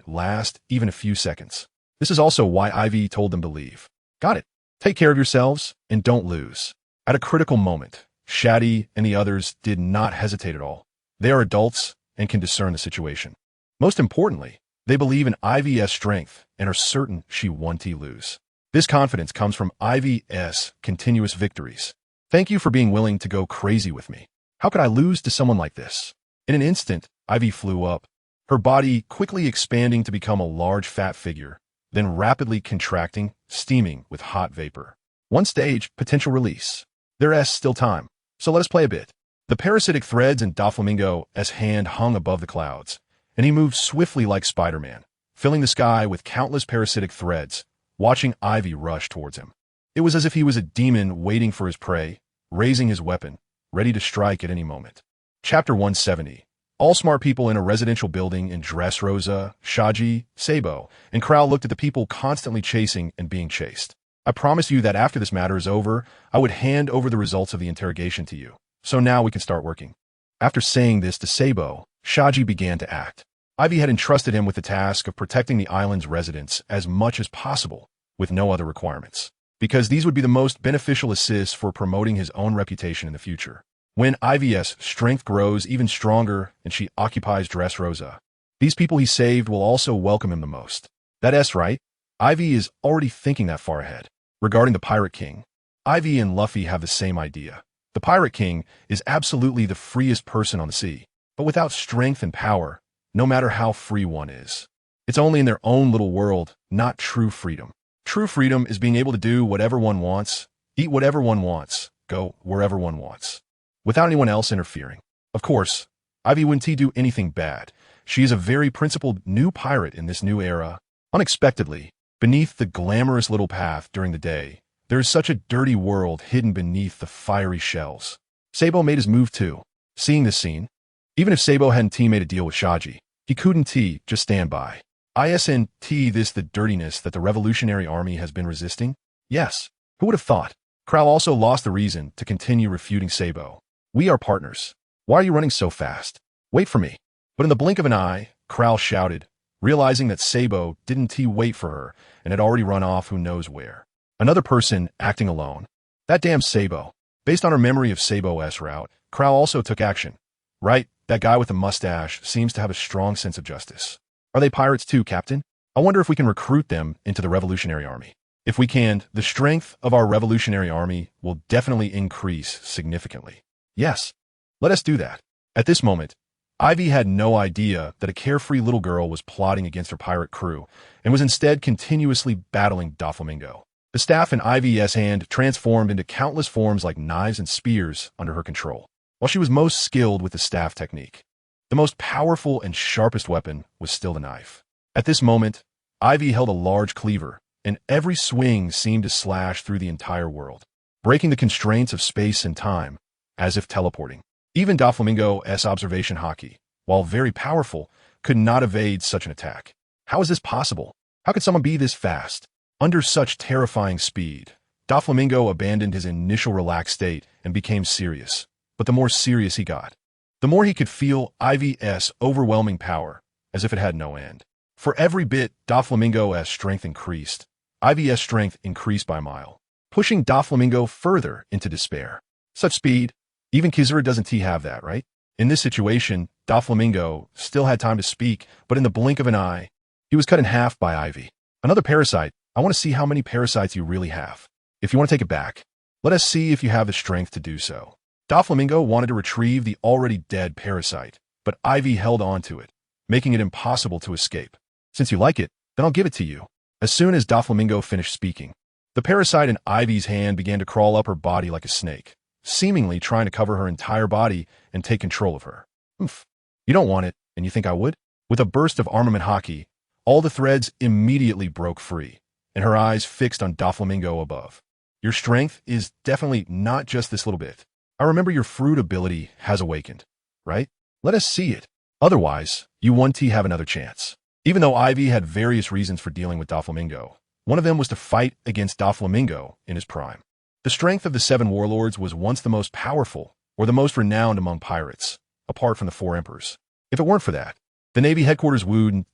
last even a few seconds. This is also why Aivi told them to leave. Got it. Take care of yourselves and don't lose. At a critical moment, Shati and the others did not hesitate at all. They are adults and can discern the situation. Most importantly, they believe in Aivi's strength and are certain she won't lose. This confidence comes from Aivi's continuous victories. Thank you for being willing to go crazy with me. How could I lose to someone like this? In an instant, Aivi flew up, her body quickly expanding to become a large fat figure, then rapidly contracting, steaming with hot vapor. One stage, potential release. There's still time, so let us play a bit. The parasitic threads in Doflamingo's hand hung above the clouds, and he moved swiftly like Spider-Man, filling the sky with countless parasitic threads, watching Aivi rush towards him. It was as if he was a demon waiting for his prey, raising his weapon, ready to strike at any moment. Chapter 170. All smart people in a residential building in Dressrosa, Shaji, Sabo, and Krau looked at the people constantly chasing and being chased. I promised you that after this matter is over, I would hand over the results of the interrogation to you. So now we can start working. After saying this to Sabo, Shaji began to act. Aivi had entrusted him with the task of protecting the island's residents as much as possible, with no other requirements, because these would be the most beneficial assists for promoting his own reputation in the future. when Ivy's strength grows even stronger and she occupies Dressrosa, these people he saved will also welcome him the most. That's right. Ivy is already thinking that far ahead. Regarding the Pirate King, Ivy and Luffy have the same idea. The Pirate King is absolutely the freest person on the sea, but without strength and power, no matter how free one is. It's only in their own little world, not true freedom. True freedom is being able to do whatever one wants, eat whatever one wants, go wherever one wants, without anyone else interfering. Of course, Ivy wouldn't do anything bad. She is a very principled new pirate in this new era. Unexpectedly, beneath the glamorous little path during the day, there is such a dirty world hidden beneath the fiery shells. Sabo made his move too. Seeing this scene, even if Sabo hadn't made a deal with Shati, he couldn't just stand by. Isn't this the dirtiness that the Revolutionary Army has been resisting? Yes. Who would have thought? Crow also lost the reason to continue refuting Sabo. We are partners. Why are you running so fast? Wait for me. But in the blink of an eye, Crow shouted, realizing that Sabo didn't wait for her and had already run off who knows where. Another person acting alone. That damn Sabo. Based on her memory of Sabo's route, Crow also took action. Right, that guy with the mustache seems to have a strong sense of justice. Are they pirates too, Captain? I wonder if we can recruit them into the Revolutionary Army. If we can, the strength of our Revolutionary Army will definitely increase significantly. Yes, let us do that. At this moment, Ivy had no idea that a carefree little girl was plotting against her pirate crew and was instead continuously battling Doflamingo. The staff in Ivy's hand transformed into countless forms like knives and spears under her control. While she was most skilled with the staff technique, the most powerful and sharpest weapon was still the knife. At this moment, Ivy held a large cleaver, and every swing seemed to slash through the entire world, breaking the constraints of space and time, as if teleporting. Even Doflamingo's observation haki, while very powerful, could not evade such an attack. How is this possible? How could someone be this fast? Under such terrifying speed, Doflamingo abandoned his initial relaxed state and became serious. But the more serious he got, the more he could feel Ivy's overwhelming power, as if it had no end. For every bit Doflamingo's strength increased, Ivy's strength increased by a mile, pushing Doflamingo further into despair. Such speed, even Kizura doesn't have that, right? In this situation, Doflamingo still had time to speak, but in the blink of an eye, he was cut in half by Ivy. Another parasite. I want to see how many parasites you really have. If you want to take it back, let us see if you have the strength to do so. Doflamingo wanted to retrieve the already dead parasite, but Ivy held on to it, making it impossible to escape. Since you like it, then I'll give it to you. As soon as Doflamingo finished speaking, the parasite in Ivy's hand began to crawl up her body like a snake, seemingly trying to cover her entire body and take control of her. Oof. You don't want it, and you think I would? With a burst of armament haki, all the threads immediately broke free, and her eyes fixed on Doflamingo above. Your strength is definitely not just this little bit. I remember your fruit ability has awakened, right? Let us see it. Otherwise, you won't have another chance. Even though Ivy had various reasons for dealing with Doflamingo, one of them was to fight against Doflamingo in his prime. The strength of the 7 warlords was once the most powerful or the most renowned among pirates, apart from the 4 emperors. If it weren't for that, the Navy headquarters would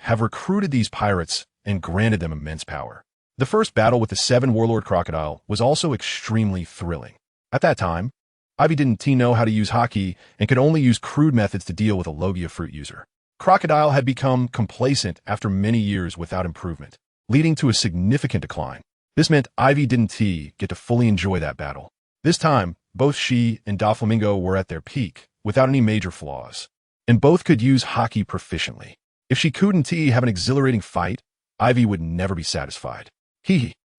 have recruited these pirates and granted them immense power. The first battle with the 7 warlord crocodile was also extremely thrilling. At that time, Ivy didn't know how to use haki and could only use crude methods to deal with a Logia fruit user. Crocodile had become complacent after many years without improvement, leading to a significant decline. This meant Ivy didn't get to fully enjoy that battle. This time, both she and Doflamingo were at their peak, without any major flaws, and both could use haki proficiently. If she couldn't have an exhilarating fight, Ivy would never be satisfied.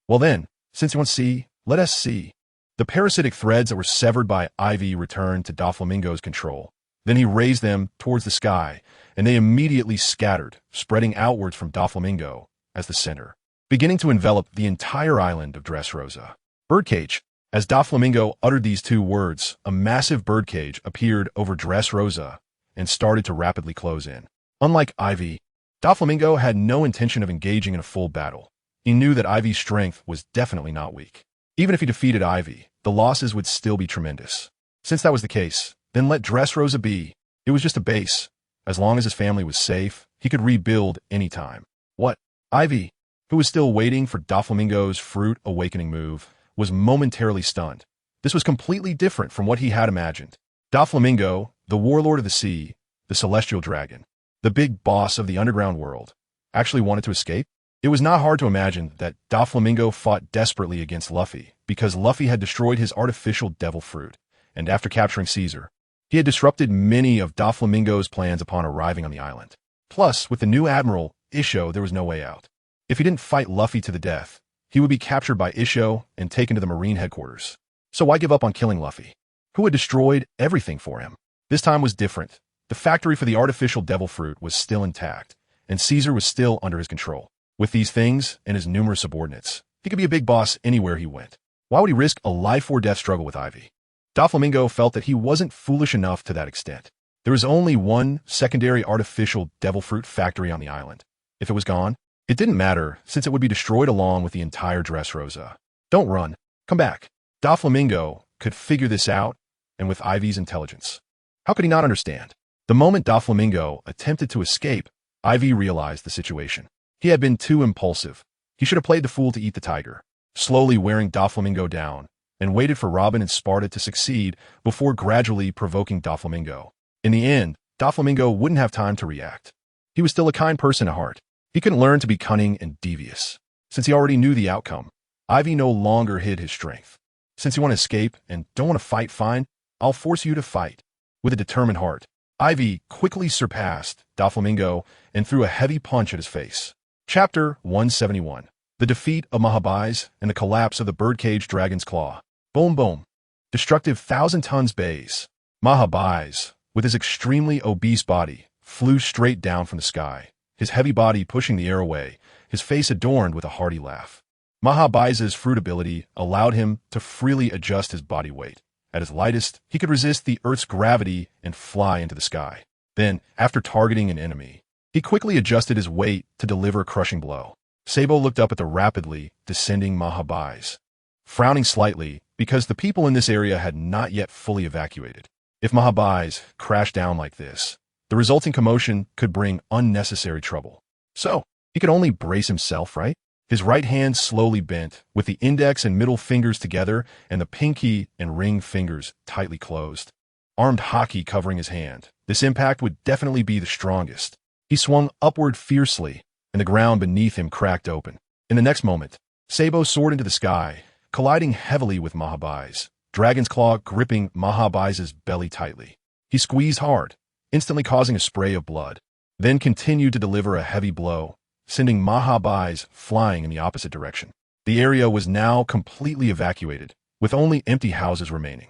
Well then, since you want to see, let us see. The parasitic threads that were severed by Ivy returned to Doflamingo's control. Then he raised them towards the sky, and they immediately scattered, spreading outwards from Doflamingo as the center, beginning to envelop the entire island of Dressrosa. Birdcage. As Doflamingo uttered these 2 words, a massive birdcage appeared over Dressrosa and started to rapidly close in. Unlike Ivy, Doflamingo had no intention of engaging in a full battle. He knew that Ivy's strength was definitely not weak. Even if he defeated Ivy, the losses would still be tremendous. Since that was the case, then let Dressrosa be. It was just a base. As long as his family was safe, he could rebuild any time. What? Ivy, who was still waiting for Doflamingo's fruit awakening move, was momentarily stunned, This was completely different from what he had imagined. Doflamingo, the warlord of the sea, the celestial dragon, the big boss of the underground world, actually wanted to escape? It was not hard to imagine that Doflamingo fought desperately against Luffy because Luffy had destroyed his artificial devil fruit, and after capturing Caesar, he had disrupted many of Doflamingo's plans upon arriving on the island. Plus, with the new admiral, Isho, there was no way out. If he didn't fight Luffy to the death, he would be captured by Isho and taken to the marine headquarters. So why give up on killing Luffy, who had destroyed everything for him? This time was different. The factory for the artificial devil fruit was still intact, and Caesar was still under his control. With these things and his numerous subordinates, he could be a big boss anywhere he went. Why would he risk a life-or-death struggle with Aivi? Doflamingo felt that he wasn't foolish enough to that extent. There was only one secondary artificial devil fruit factory on the island. If it was gone, it didn't matter since it would be destroyed along with the entire Dressrosa. Don't run. Come back. Doflamingo could figure this out, and with Aivi's intelligence. How could he not understand? The moment Doflamingo attempted to escape, Aivi realized the situation. He had been too impulsive. He should have played the fool to eat the tiger, slowly wearing Doflamingo down, and waited for Robin and Sparta to succeed before gradually provoking Doflamingo. In the end, Doflamingo wouldn't have time to react. He was still a kind person at heart. He couldn't learn to be cunning and devious. Since he already knew the outcome, Aivi no longer hid his strength. Since you want to escape and don't want to fight, fine, I'll force you to fight. With a determined heart, Aivi quickly surpassed Doflamingo and threw a heavy punch at his face. Chapter 171. The Defeat of Mahabais and the Collapse of the Birdcage Dragon's Claw. Boom boom. Destructive 1,000-tons base. Mahabais, with his extremely obese body, flew straight down from the sky, his heavy body pushing the air away, his face adorned with a hearty laugh. Mahabais' fruit ability allowed him to freely adjust his body weight. At his lightest, he could resist the Earth's gravity and fly into the sky. Then, after targeting an enemy, he quickly adjusted his weight to deliver a crushing blow. Sabo looked up at the rapidly descending Mahabais, frowning slightly because the people in this area had not yet fully evacuated. If Mahabais crashed down like this, the resulting commotion could bring unnecessary trouble. So, he could only brace himself, right? His right hand slowly bent, with the index and middle fingers together and the pinky and ring fingers tightly closed. Armed hockey covering his hand, this impact would definitely be the strongest. He swung upward fiercely, and the ground beneath him cracked open. In the next moment, Sabo soared into the sky, colliding heavily with Mahabais, Dragon's Claw gripping Mahabais' belly tightly. He squeezed hard, instantly causing a spray of blood, then continued to deliver a heavy blow, sending Mahabais flying in the opposite direction. The area was now completely evacuated, with only empty houses remaining.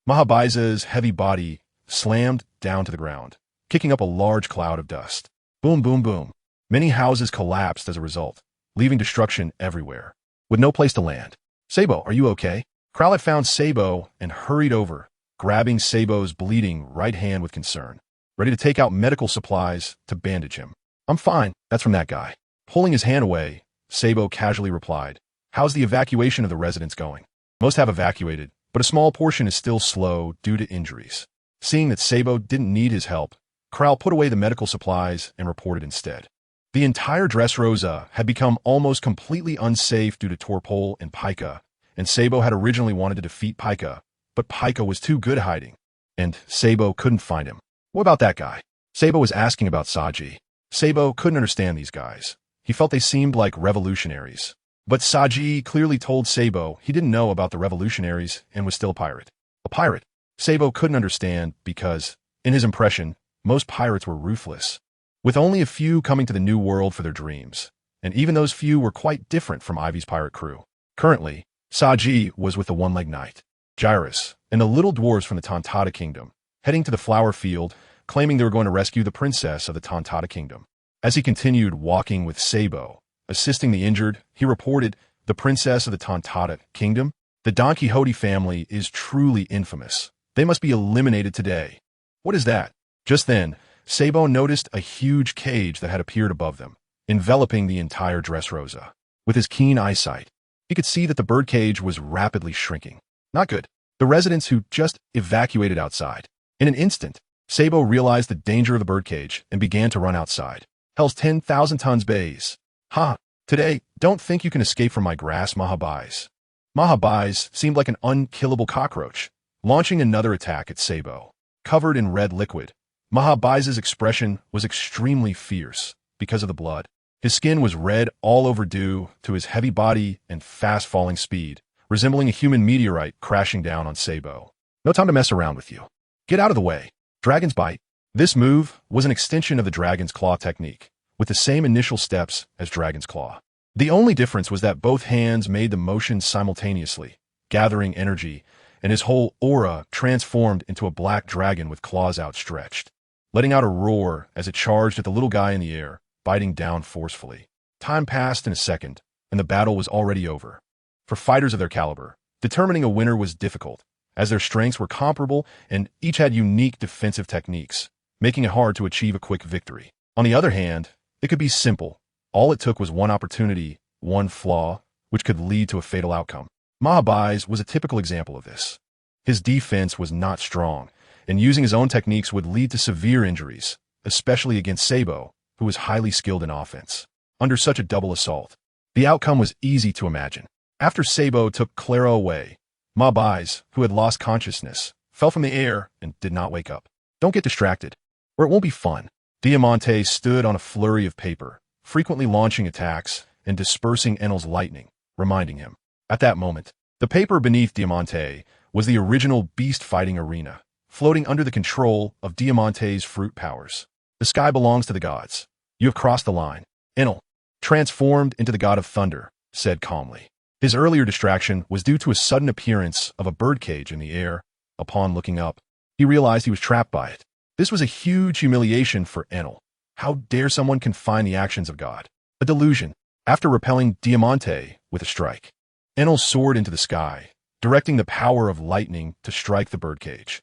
Mahabais' heavy body slammed down to the ground, kicking up a large cloud of dust. Boom, boom, boom. Many houses collapsed as a result, leaving destruction everywhere, with no place to land. Sabo, are you okay? Krowlet found Sabo and hurried over, grabbing Sabo's bleeding right hand with concern, ready to take out medical supplies to bandage him. I'm fine, that's from that guy. Pulling his hand away, Sabo casually replied, how's the evacuation of the residents going? Most have evacuated, but a small portion is still slow due to injuries. Seeing that Sabo didn't need his help, Krowlet put away the medical supplies and reported instead. The entire Dressrosa had become almost completely unsafe due to Torpole and Pika, and Sabo had originally wanted to defeat Pika, but Pika was too good at hiding, and Sabo couldn't find him. What about that guy? Sabo was asking about Saji. Sabo couldn't understand these guys. He felt they seemed like revolutionaries. But Saji clearly told Sabo he didn't know about the revolutionaries and was still a pirate. A pirate? Sabo couldn't understand because, in his impression, most pirates were ruthless, with only a few coming to the New World for their dreams, and even those few were quite different from Aivi's pirate crew. Currently, Saji was with the One-Leg Knight, Gyrus, and the little dwarves from the Tontata Kingdom, heading to the flower field, claiming they were going to rescue the princess of the Tontata Kingdom. As he continued walking with Sabo, assisting the injured, he reported, the princess of the Tontata Kingdom? The Don Quixote family is truly infamous. They must be eliminated today. What is that? Just then, Sabo noticed a huge cage that had appeared above them, enveloping the entire Dressrosa. With his keen eyesight, he could see that the birdcage was rapidly shrinking. Not good. The residents who just evacuated outside. In an instant, Sabo realized the danger of the birdcage and began to run outside. Hell's 10,000 tons bays. Ha! Today, don't think you can escape from my grasp, Mahabais. Mahabai's seemed like an unkillable cockroach, launching another attack at Sabo. Covered in red liquid, Mahabai's expression was extremely fierce because of the blood. His skin was red all over due to his heavy body and fast-falling speed, resembling a human meteorite crashing down on Sabo. No time to mess around with you. Get out of the way. Dragon's Bite. This move was an extension of the Dragon's Claw technique, with the same initial steps as Dragon's Claw. The only difference was that both hands made the motion simultaneously, gathering energy, and his whole aura transformed into a black dragon with claws outstretched, letting out a roar as it charged at the little guy in the air, biting down forcefully. Time passed in a second, and the battle was already over. For fighters of their caliber, determining a winner was difficult, as their strengths were comparable and each had unique defensive techniques, making it hard to achieve a quick victory. On the other hand, it could be simple. All it took was one opportunity, one flaw, which could lead to a fatal outcome. Mahabai's was a typical example of this. His defense was not strong, and using his own techniques would lead to severe injuries, especially against Sabo, who was highly skilled in offense. Under such a double assault, the outcome was easy to imagine. After Sabo took Clara away, Mahabai's, who had lost consciousness, fell from the air and did not wake up. Don't get distracted, or it won't be fun. Diamante stood on a flurry of paper, frequently launching attacks and dispersing Enel's lightning, reminding him. At that moment, the paper beneath Diamante was the original beast-fighting arena, floating under the control of Diamante's fruit powers. The sky belongs to the gods. You have crossed the line. Enel, transformed into the god of thunder, said calmly. His earlier distraction was due to a sudden appearance of a birdcage in the air. Upon looking up, he realized he was trapped by it. This was a huge humiliation for Enel. How dare someone confine the actions of God? A delusion. After repelling Diamante with a strike, Enel soared into the sky, directing the power of lightning to strike the birdcage.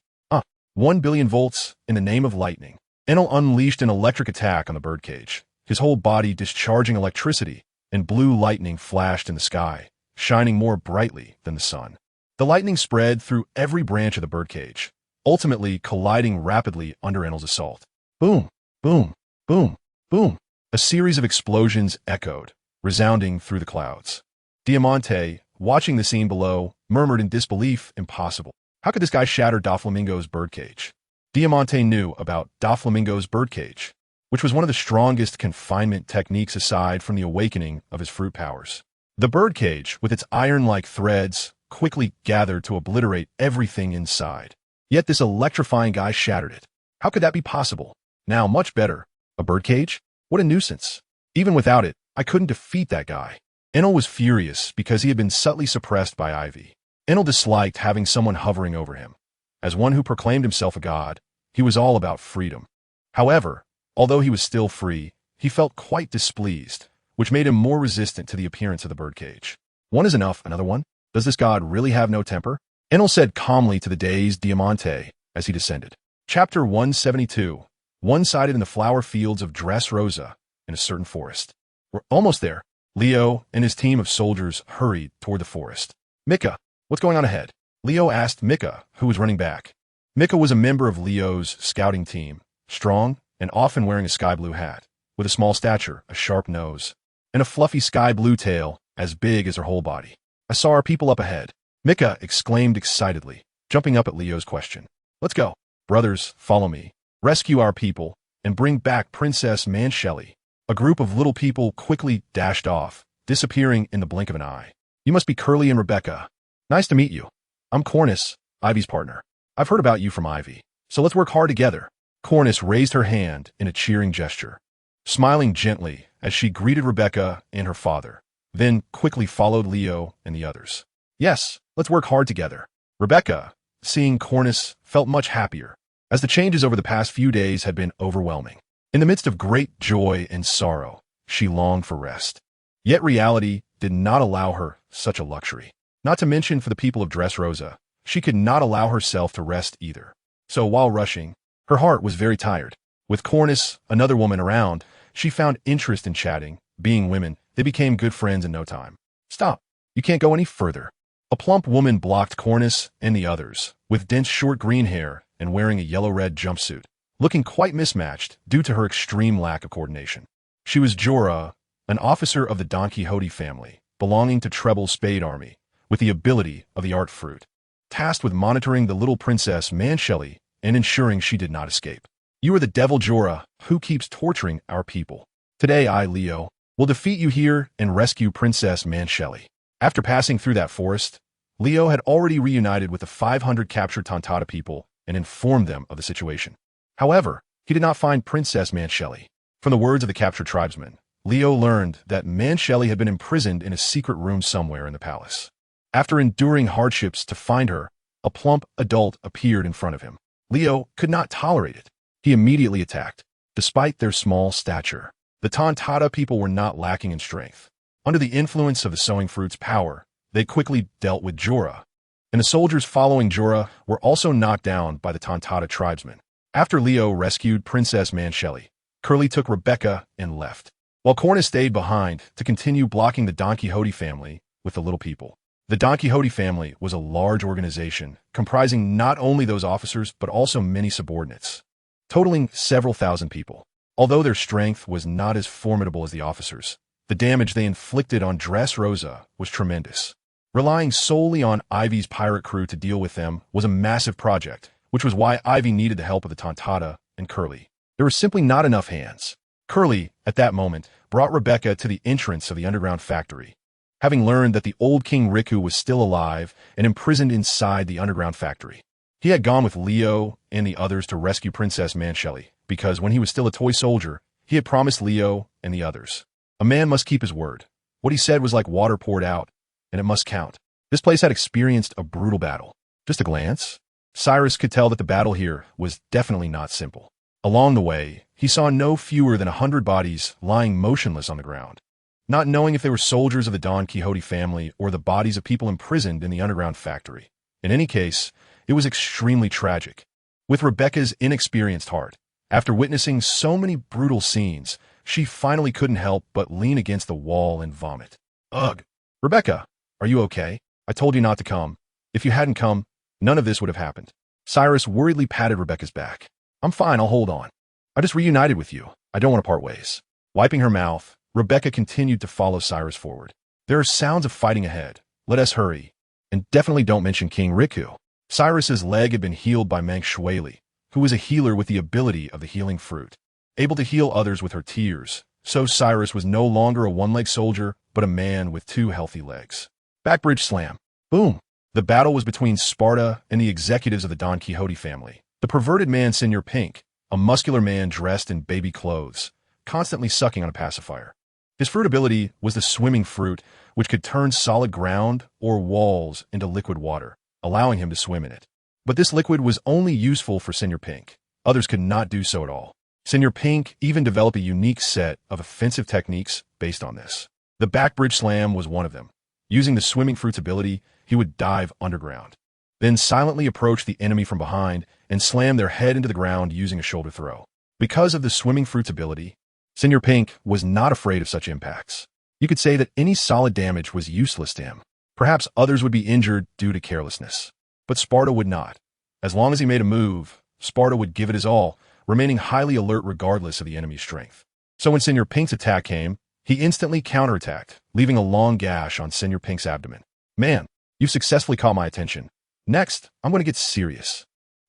1 billion volts in the name of lightning. Enel unleashed an electric attack on the birdcage, his whole body discharging electricity, and blue lightning flashed in the sky, shining more brightly than the sun. The lightning spread through every branch of the birdcage, ultimately colliding rapidly under Enel's assault. Boom, boom, boom, boom. A series of explosions echoed, resounding through the clouds. Diamante, watching the scene below, murmured in disbelief, impossible. How could this guy shatter Doflamingo's birdcage? Diamante knew about Doflamingo's birdcage, which was one of the strongest confinement techniques aside from the awakening of his fruit powers. The birdcage, with its iron-like threads, quickly gathered to obliterate everything inside. Yet this electrifying guy shattered it. How could that be possible? Now, much better. A birdcage? What a nuisance. Even without it, I couldn't defeat that guy. Enel was furious because he had been subtly suppressed by Aivi. Enel disliked having someone hovering over him. As one who proclaimed himself a god, he was all about freedom. However, although he was still free, he felt quite displeased, which made him more resistant to the appearance of the birdcage. One is enough, another one? Does this god really have no temper? Enel said calmly to the dazed Diamante as he descended. Chapter 172. One-sided in the flower fields of Dressrosa in a certain forest. We're almost there. Leo and his team of soldiers hurried toward the forest. Mika, what's going on ahead? Leo asked Mika, who was running back. Mika was a member of Leo's scouting team, strong and often wearing a sky blue hat, with a small stature, a sharp nose, and a fluffy sky blue tail as big as her whole body. I saw our people up ahead. Mika exclaimed excitedly, jumping up at Leo's question. Let's go. Brothers, follow me. Rescue our people and bring back Princess Mansheli. A group of little people quickly dashed off, disappearing in the blink of an eye. You must be Curly and Rebecca. Nice to meet you. I'm Cornus, Ivy's partner. I've heard about you from Ivy, so let's work hard together. Cornus raised her hand in a cheering gesture, smiling gently as she greeted Rebecca and her father, then quickly followed Leo and the others. Yes, let's work hard together. Rebecca, seeing Cornus, felt much happier, as the changes over the past few days had been overwhelming. In the midst of great joy and sorrow, she longed for rest. Yet reality did not allow her such a luxury. Not to mention for the people of Dressrosa, she could not allow herself to rest either. So while rushing, her heart was very tired. With Cornus, another woman around, she found interest in chatting. Being women, they became good friends in no time. Stop. You can't go any further. A plump woman blocked Cornus and the others, with dense short green hair and wearing a yellow-red jumpsuit, looking quite mismatched due to her extreme lack of coordination. She was Jorah, an officer of the Don Quixote family, belonging to Treble's Spade Army, with the ability of the art fruit, tasked with monitoring the little princess Mansheli and ensuring she did not escape. You are the devil Jorah, who keeps torturing our people. Today I, Leo, will defeat you here and rescue Princess Mansheli. After passing through that forest, Leo had already reunited with the 500 captured Tontata people and informed them of the situation. However, he did not find Princess Mansheli. From the words of the captured tribesmen, Leo learned that Mansheli had been imprisoned in a secret room somewhere in the palace. After enduring hardships to find her, a plump adult appeared in front of him. Leo could not tolerate it. He immediately attacked. Despite their small stature, the Tontata people were not lacking in strength. Under the influence of the sowing fruit's power, they quickly dealt with Jorah, and the soldiers following Jorah were also knocked down by the Tontata tribesmen. After Leo rescued Princess Mansheli, Curly took Rebecca and left, while Corna stayed behind to continue blocking the Don Quixote family with the little people. The Don Quixote family was a large organization comprising not only those officers but also many subordinates, totaling several thousand people. Although their strength was not as formidable as the officers, the damage they inflicted on Dressrosa was tremendous. Relying solely on Aivi's pirate crew to deal with them was a massive project, which was why Aivi needed the help of the Tontata and Curly. There were simply not enough hands. Curly, at that moment, brought Rebecca to the entrance of the underground factory. Having learned that the old King Riku was still alive and imprisoned inside the underground factory, he had gone with Leo and the others to rescue Princess Mansheli, because when he was still a toy soldier, he had promised Leo and the others. A man must keep his word. What he said was like water poured out, and it must count. This place had experienced a brutal battle. Just a glance, Cyrus could tell that the battle here was definitely not simple. Along the way, he saw no fewer than 100 bodies lying motionless on the ground. Not knowing if they were soldiers of the Don Quixote family or the bodies of people imprisoned in the underground factory. In any case, it was extremely tragic. With Rebecca's inexperienced heart, after witnessing so many brutal scenes, she finally couldn't help but lean against the wall and vomit. Ugh! Rebecca, are you okay? I told you not to come. If you hadn't come, none of this would have happened. Cyrus worriedly patted Rebecca's back. I'm fine, I'll hold on. I just reunited with you. I don't want to part ways. Wiping her mouth, Rebecca continued to follow Cyrus forward. There are sounds of fighting ahead. Let us hurry. And definitely don't mention King Riku. Cyrus's leg had been healed by Mank Shweli, who was a healer with the ability of the healing fruit, able to heal others with her tears. So Cyrus was no longer a one-leg soldier, but a man with 2 healthy legs. Backbridge slam. Boom. The battle was between Sparta and the executives of the Don Quixote family. The perverted man Senor Pink, a muscular man dressed in baby clothes, constantly sucking on a pacifier. His fruit ability was the swimming fruit, which could turn solid ground or walls into liquid water, allowing him to swim in it. But this liquid was only useful for Senor Pink. Others could not do so at all. Senor Pink even developed a unique set of offensive techniques based on this. The backbridge slam was one of them. Using the swimming fruit's ability, he would dive underground, then silently approach the enemy from behind and slam their head into the ground using a shoulder throw. Because of the swimming fruit's ability, Senor Pink was not afraid of such impacts. You could say that any solid damage was useless to him. Perhaps others would be injured due to carelessness. But Sparta would not. As long as he made a move, Sparta would give it his all, remaining highly alert regardless of the enemy's strength. So when Senor Pink's attack came, he instantly counterattacked, leaving a long gash on Senor Pink's abdomen. Man, you've successfully caught my attention. Next, I'm going to get serious.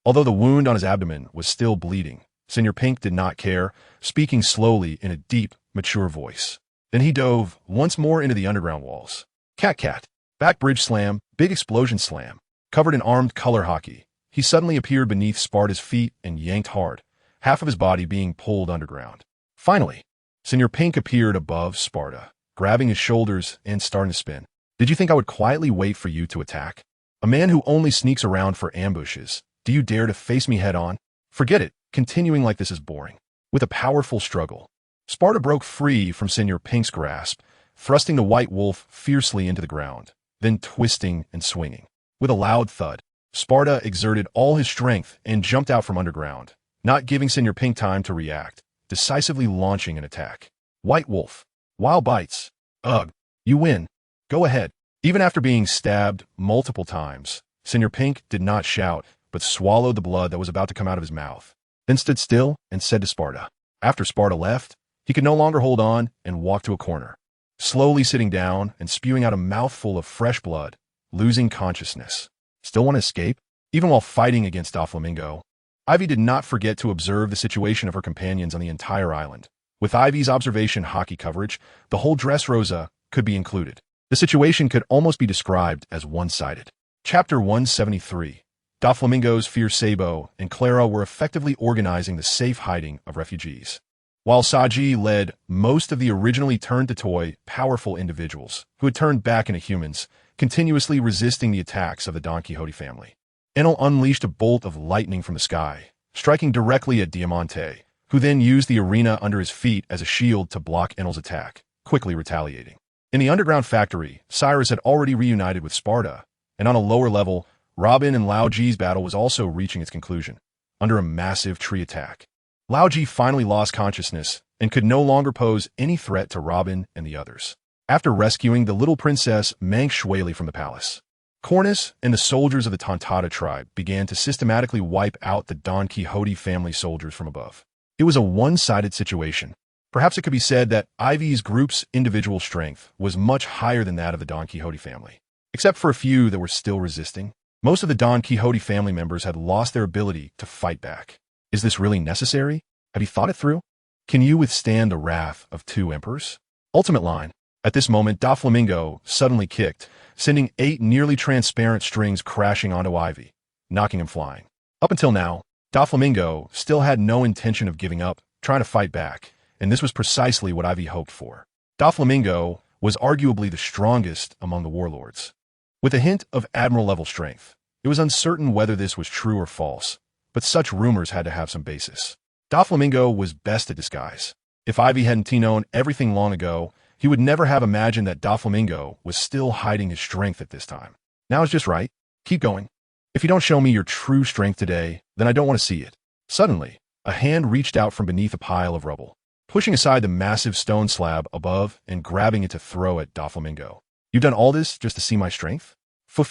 Although the wound on his abdomen was still bleeding, Senor Pink did not care, speaking slowly in a deep, mature voice. Then he dove once more into the underground walls. Cat, back bridge slam, big explosion slam. Covered in armed color hockey, he suddenly appeared beneath Sparta's feet and yanked hard, half of his body being pulled underground. Finally, Senor Pink appeared above Sparta, grabbing his shoulders and starting to spin. Did you think I would quietly wait for you to attack? A man who only sneaks around for ambushes. Do you dare to face me head on? Forget it. Continuing like this is boring. With a powerful struggle, Sparta broke free from Senor Pink's grasp, thrusting the white wolf fiercely into the ground, then twisting and swinging. With a loud thud, Sparta exerted all his strength and jumped out from underground, not giving Senor Pink time to react, decisively launching an attack. White wolf. Wild bites. Ugh. You win. Go ahead. Even after being stabbed multiple times, Senor Pink did not shout, but swallowed the blood that was about to come out of his mouth, then stood still and said to Sparta. After Sparta left, he could no longer hold on and walked to a corner. Slowly sitting down and spewing out a mouthful of fresh blood, losing consciousness. Still want to escape? Even while fighting against Doflamingo, Aivi did not forget to observe the situation of her companions on the entire island. With Ivy's observation hockey coverage, the whole Dressrosa could be included. The situation could almost be described as one-sided. Chapter 173. Doflamingo's Fierce Sabo and Clara were effectively organizing the safe hiding of refugees, while Saji led most of the originally turned-to-toy, powerful individuals who had turned back into humans, continuously resisting the attacks of the Don Quixote family. Enel unleashed a bolt of lightning from the sky, striking directly at Diamante, who then used the arena under his feet as a shield to block Enel's attack, quickly retaliating. In the underground factory, Cyrus had already reunited with Sparta, and on a lower level, Robin and Lao Ji's battle was also reaching its conclusion, under a massive tree attack. Lao Ji finally lost consciousness and could no longer pose any threat to Robin and the others, after rescuing the little princess Mang Shuili from the palace. Cornus and the soldiers of the Tontada tribe began to systematically wipe out the Don Quixote family soldiers from above. It was a one-sided situation. Perhaps it could be said that Ivy's group's individual strength was much higher than that of the Don Quixote family, except for a few that were still resisting. Most of the Don Quixote family members had lost their ability to fight back. Is this really necessary? Have you thought it through? Can you withstand the wrath of two emperors? Ultimate line. At this moment, Doflamingo suddenly kicked, sending 8 nearly transparent strings crashing onto Aivi, knocking him flying. Up until now, Doflamingo still had no intention of giving up, trying to fight back, and this was precisely what Aivi hoped for. Doflamingo was arguably the strongest among the warlords, with a hint of admiral-level strength. It was uncertain whether this was true or false, but such rumors had to have some basis. Doflamingo was best at disguise. If Aivi hadn't known everything long ago, he would never have imagined that Doflamingo was still hiding his strength at this time. Now is just right. Keep going. If you don't show me your true strength today, then I don't want to see it. Suddenly, a hand reached out from beneath a pile of rubble, pushing aside the massive stone slab above and grabbing it to throw at Doflamingo. You've done all this just to see my strength? Fu.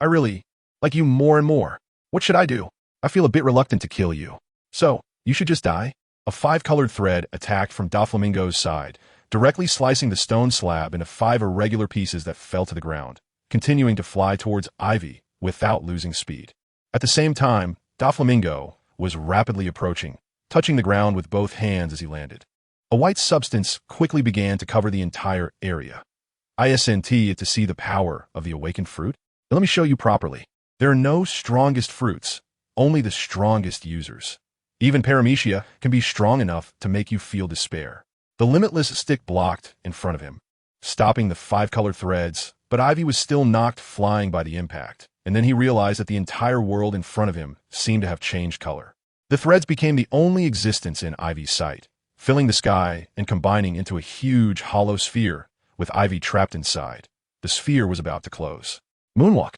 I really like you more and more. What should I do? I feel a bit reluctant to kill you. So, you should just die? A 5-colored thread attacked from Doflamingo's side, directly slicing the stone slab into 5 irregular pieces that fell to the ground, continuing to fly towards Aivi without losing speed. At the same time, Doflamingo was rapidly approaching, touching the ground with both hands as he landed. A white substance quickly began to cover the entire area. Isn't it to see the power of the awakened fruit? Let me show you properly. There are no strongest fruits, only the strongest users. Even Paramecia can be strong enough to make you feel despair. The limitless stick blocked in front of him, stopping the 5-colored threads, but Aivi was still knocked flying by the impact, and then he realized that the entire world in front of him seemed to have changed color. The threads became the only existence in Aivi's sight, filling the sky and combining into a huge hollow sphere, with Aivi trapped inside. The sphere was about to close. Moonwalk,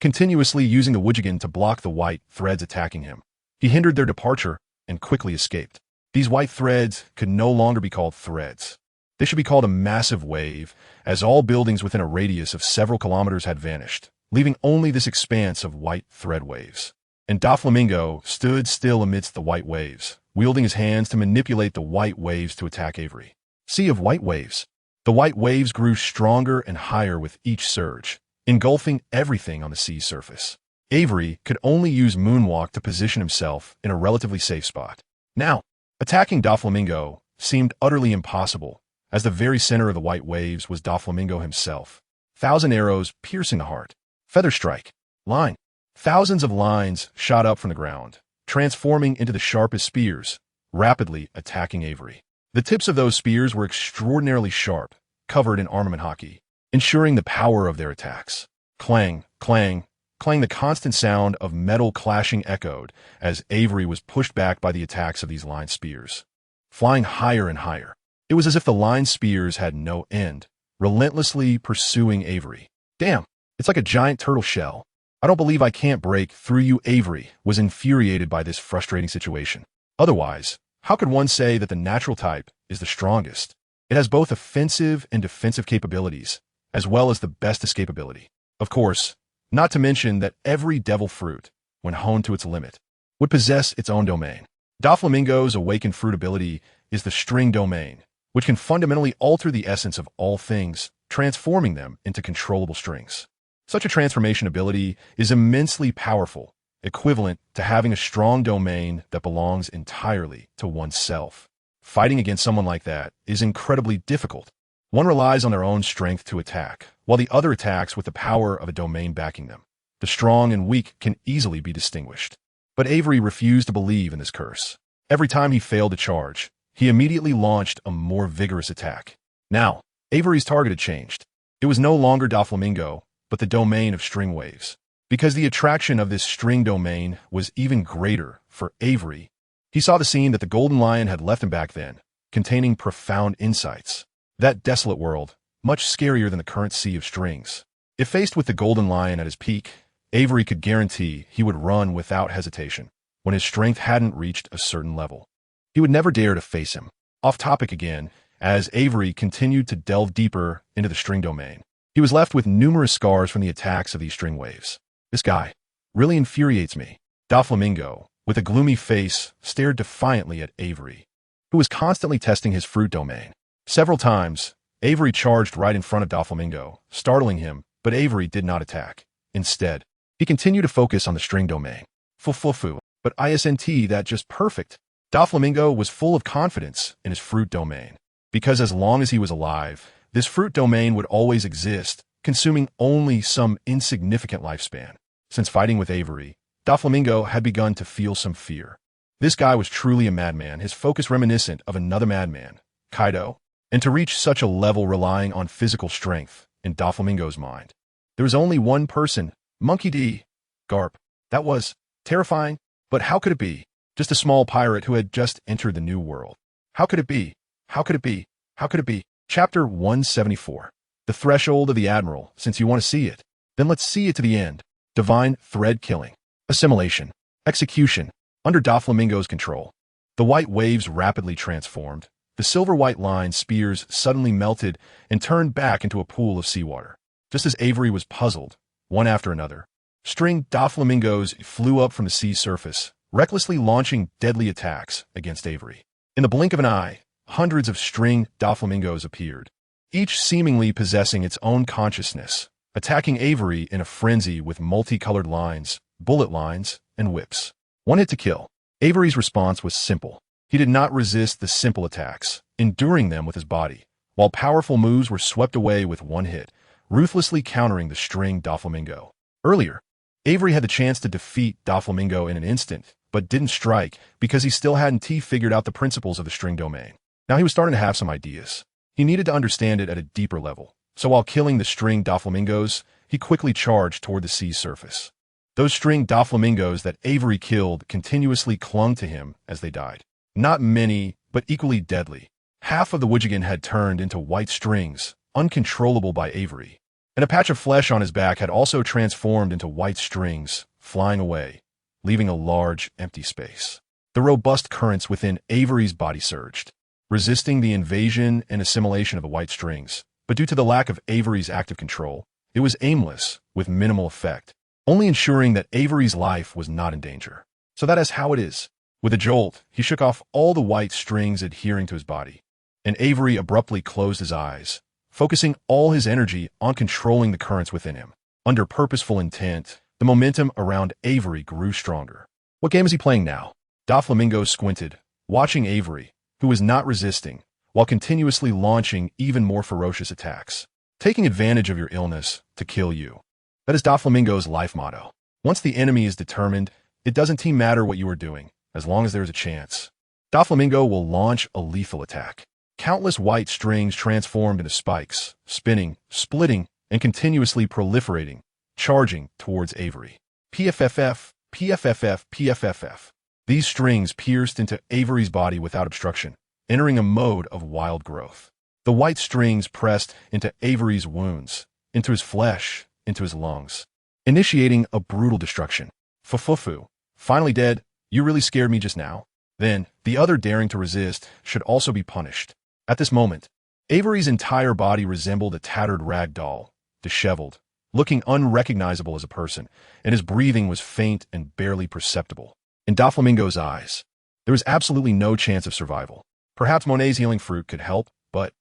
continuously using the Wujigan to block the white threads attacking him. He hindered their departure and quickly escaped. These white threads could no longer be called threads. They should be called a massive wave, as all buildings within a radius of several kilometers had vanished, leaving only this expanse of white thread waves. And Doflamingo stood still amidst the white waves, wielding his hands to manipulate the white waves to attack Avery. Sea of white waves. The white waves grew stronger and higher with each surge, engulfing everything on the sea's surface. Avery could only use Moonwalk to position himself in a relatively safe spot. Now, attacking Doflamingo seemed utterly impossible, as the very center of the white waves was Doflamingo himself. 1,000 arrows piercing the heart. Feather strike. Line. Thousands of lines shot up from the ground, transforming into the sharpest spears, rapidly attacking Avery. The tips of those spears were extraordinarily sharp, covered in armament hockey, ensuring the power of their attacks. Clang, clang, clang. The constant sound of metal clashing echoed as Avery was pushed back by the attacks of these line spears, flying higher and higher. It was as if the line spears had no end, relentlessly pursuing Avery. Damn, it's like a giant turtle shell. I don't believe I can't break through you. Avery was infuriated by this frustrating situation. Otherwise, how could one say that the natural type is the strongest? It has both offensive and defensive capabilities, as well as the best escapability. Of course, not to mention that every devil fruit, when honed to its limit, would possess its own domain. Doflamingo's awakened fruit ability is the string domain, which can fundamentally alter the essence of all things, transforming them into controllable strings. Such a transformation ability is immensely powerful, equivalent to having a strong domain that belongs entirely to oneself. Fighting against someone like that is incredibly difficult. One relies on their own strength to attack, while the other attacks with the power of a domain backing them. The strong and weak can easily be distinguished. But Avery refused to believe in this curse. Every time he failed to charge, he immediately launched a more vigorous attack. Now, Avery's target had changed. It was no longer Doflamingo, but the domain of string waves. Because the attraction of this string domain was even greater for Avery, he saw the scene that the Golden Lion had left him back then, containing profound insights. That desolate world, much scarier than the current sea of strings. If faced with the Golden Lion at his peak, Avery could guarantee he would run without hesitation when his strength hadn't reached a certain level. He would never dare to face him. Off topic again, as Avery continued to delve deeper into the string domain, he was left with numerous scars from the attacks of these string waves. This guy really infuriates me. Doflamingo, with a gloomy face, stared defiantly at Avery, who was constantly testing his fruit domain. Several times, Avery charged right in front of Doflamingo, startling him, but Avery did not attack. Instead, he continued to focus on the string domain. Fufufu, but isn't that just perfect? Doflamingo was full of confidence in his fruit domain, because as long as he was alive, this fruit domain would always exist, consuming only some insignificant lifespan. Since fighting with Avery, Doflamingo had begun to feel some fear. This guy was truly a madman, his focus reminiscent of another madman, Kaido, and to reach such a level relying on physical strength in Doflamingo's mind. There was only one person, Monkey D. Garp. That was terrifying, but how could it be? Just a small pirate who had just entered the new world. How could it be? How could it be? How could it be? Chapter 174. The Threshold of the Admiral. Since you want to see it, then let's see it to the end. Divine thread killing. Assimilation. Execution. Under Doflamingo's control, the white waves rapidly transformed. The silver-white line spears suddenly melted and turned back into a pool of seawater. Just as Avery was puzzled, one after another, string Doflamingos flew up from the sea surface, recklessly launching deadly attacks against Avery. In the blink of an eye, hundreds of string Doflamingos appeared, each seemingly possessing its own consciousness, attacking Avery in a frenzy with multicolored lines, bullet lines, and whips. One hit to kill. Avery's response was simple. He did not resist the simple attacks, enduring them with his body, while powerful moves were swept away with one hit, ruthlessly countering the string Doflamingo. Earlier, Avery had the chance to defeat Doflamingo in an instant, but didn't strike because he still hadn't figured out the principles of the string domain. Now he was starting to have some ideas. He needed to understand it at a deeper level, so while killing the string Doflamingos, he quickly charged toward the sea's surface. Those string Doflamingos that Avery killed continuously clung to him as they died. Not many, but equally deadly. Half of the Wujigan had turned into white strings, uncontrollable by Avery, and a patch of flesh on his back had also transformed into white strings, flying away, leaving a large, empty space. The robust currents within Avery's body surged, resisting the invasion and assimilation of the white strings, but due to the lack of Avery's active control, it was aimless, with minimal effect, only ensuring that Avery's life was not in danger. So that is how it is. With a jolt, he shook off all the white strings adhering to his body, and Avery abruptly closed his eyes, focusing all his energy on controlling the currents within him. Under purposeful intent, the momentum around Avery grew stronger. What game is he playing now? Doflamingo squinted, watching Avery, who was not resisting, while continuously launching even more ferocious attacks. Taking advantage of your illness to kill you. That is Doflamingo's life motto. Once the enemy is determined, it doesn't matter what you are doing, as long as there is a chance. Doflamingo will launch a lethal attack. Countless white strings transformed into spikes, spinning, splitting, and continuously proliferating, charging towards Avery. PFFF, PFFF, PFFF. These strings pierced into Avery's body without obstruction, entering a mode of wild growth. The white strings pressed into Avery's wounds, into his flesh, into his lungs, initiating a brutal destruction. Fufufu, finally dead. You really scared me just now. Then, the other daring to resist should also be punished. At this moment, Avery's entire body resembled a tattered rag doll, disheveled, looking unrecognizable as a person, and his breathing was faint and barely perceptible. In Doflamingo's eyes, there was absolutely no chance of survival. Perhaps Monet's healing fruit could help, but,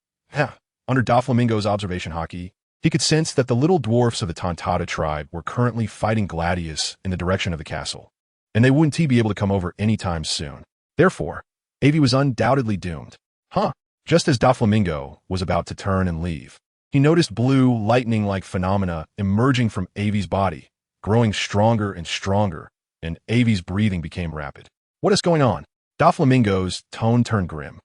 under Doflamingo's observation haki, He could sense that the little dwarfs of the Tontata tribe were currently fighting Gladius in the direction of the castle, and they wouldn't be able to come over anytime soon. Therefore, Aivi was undoubtedly doomed. Just as Doflamingo was about to turn and leave, he noticed blue, lightning-like phenomena emerging from Aivi's body, growing stronger and stronger, and Aivi's breathing became rapid. What is going on? Doflamingo's tone turned grim.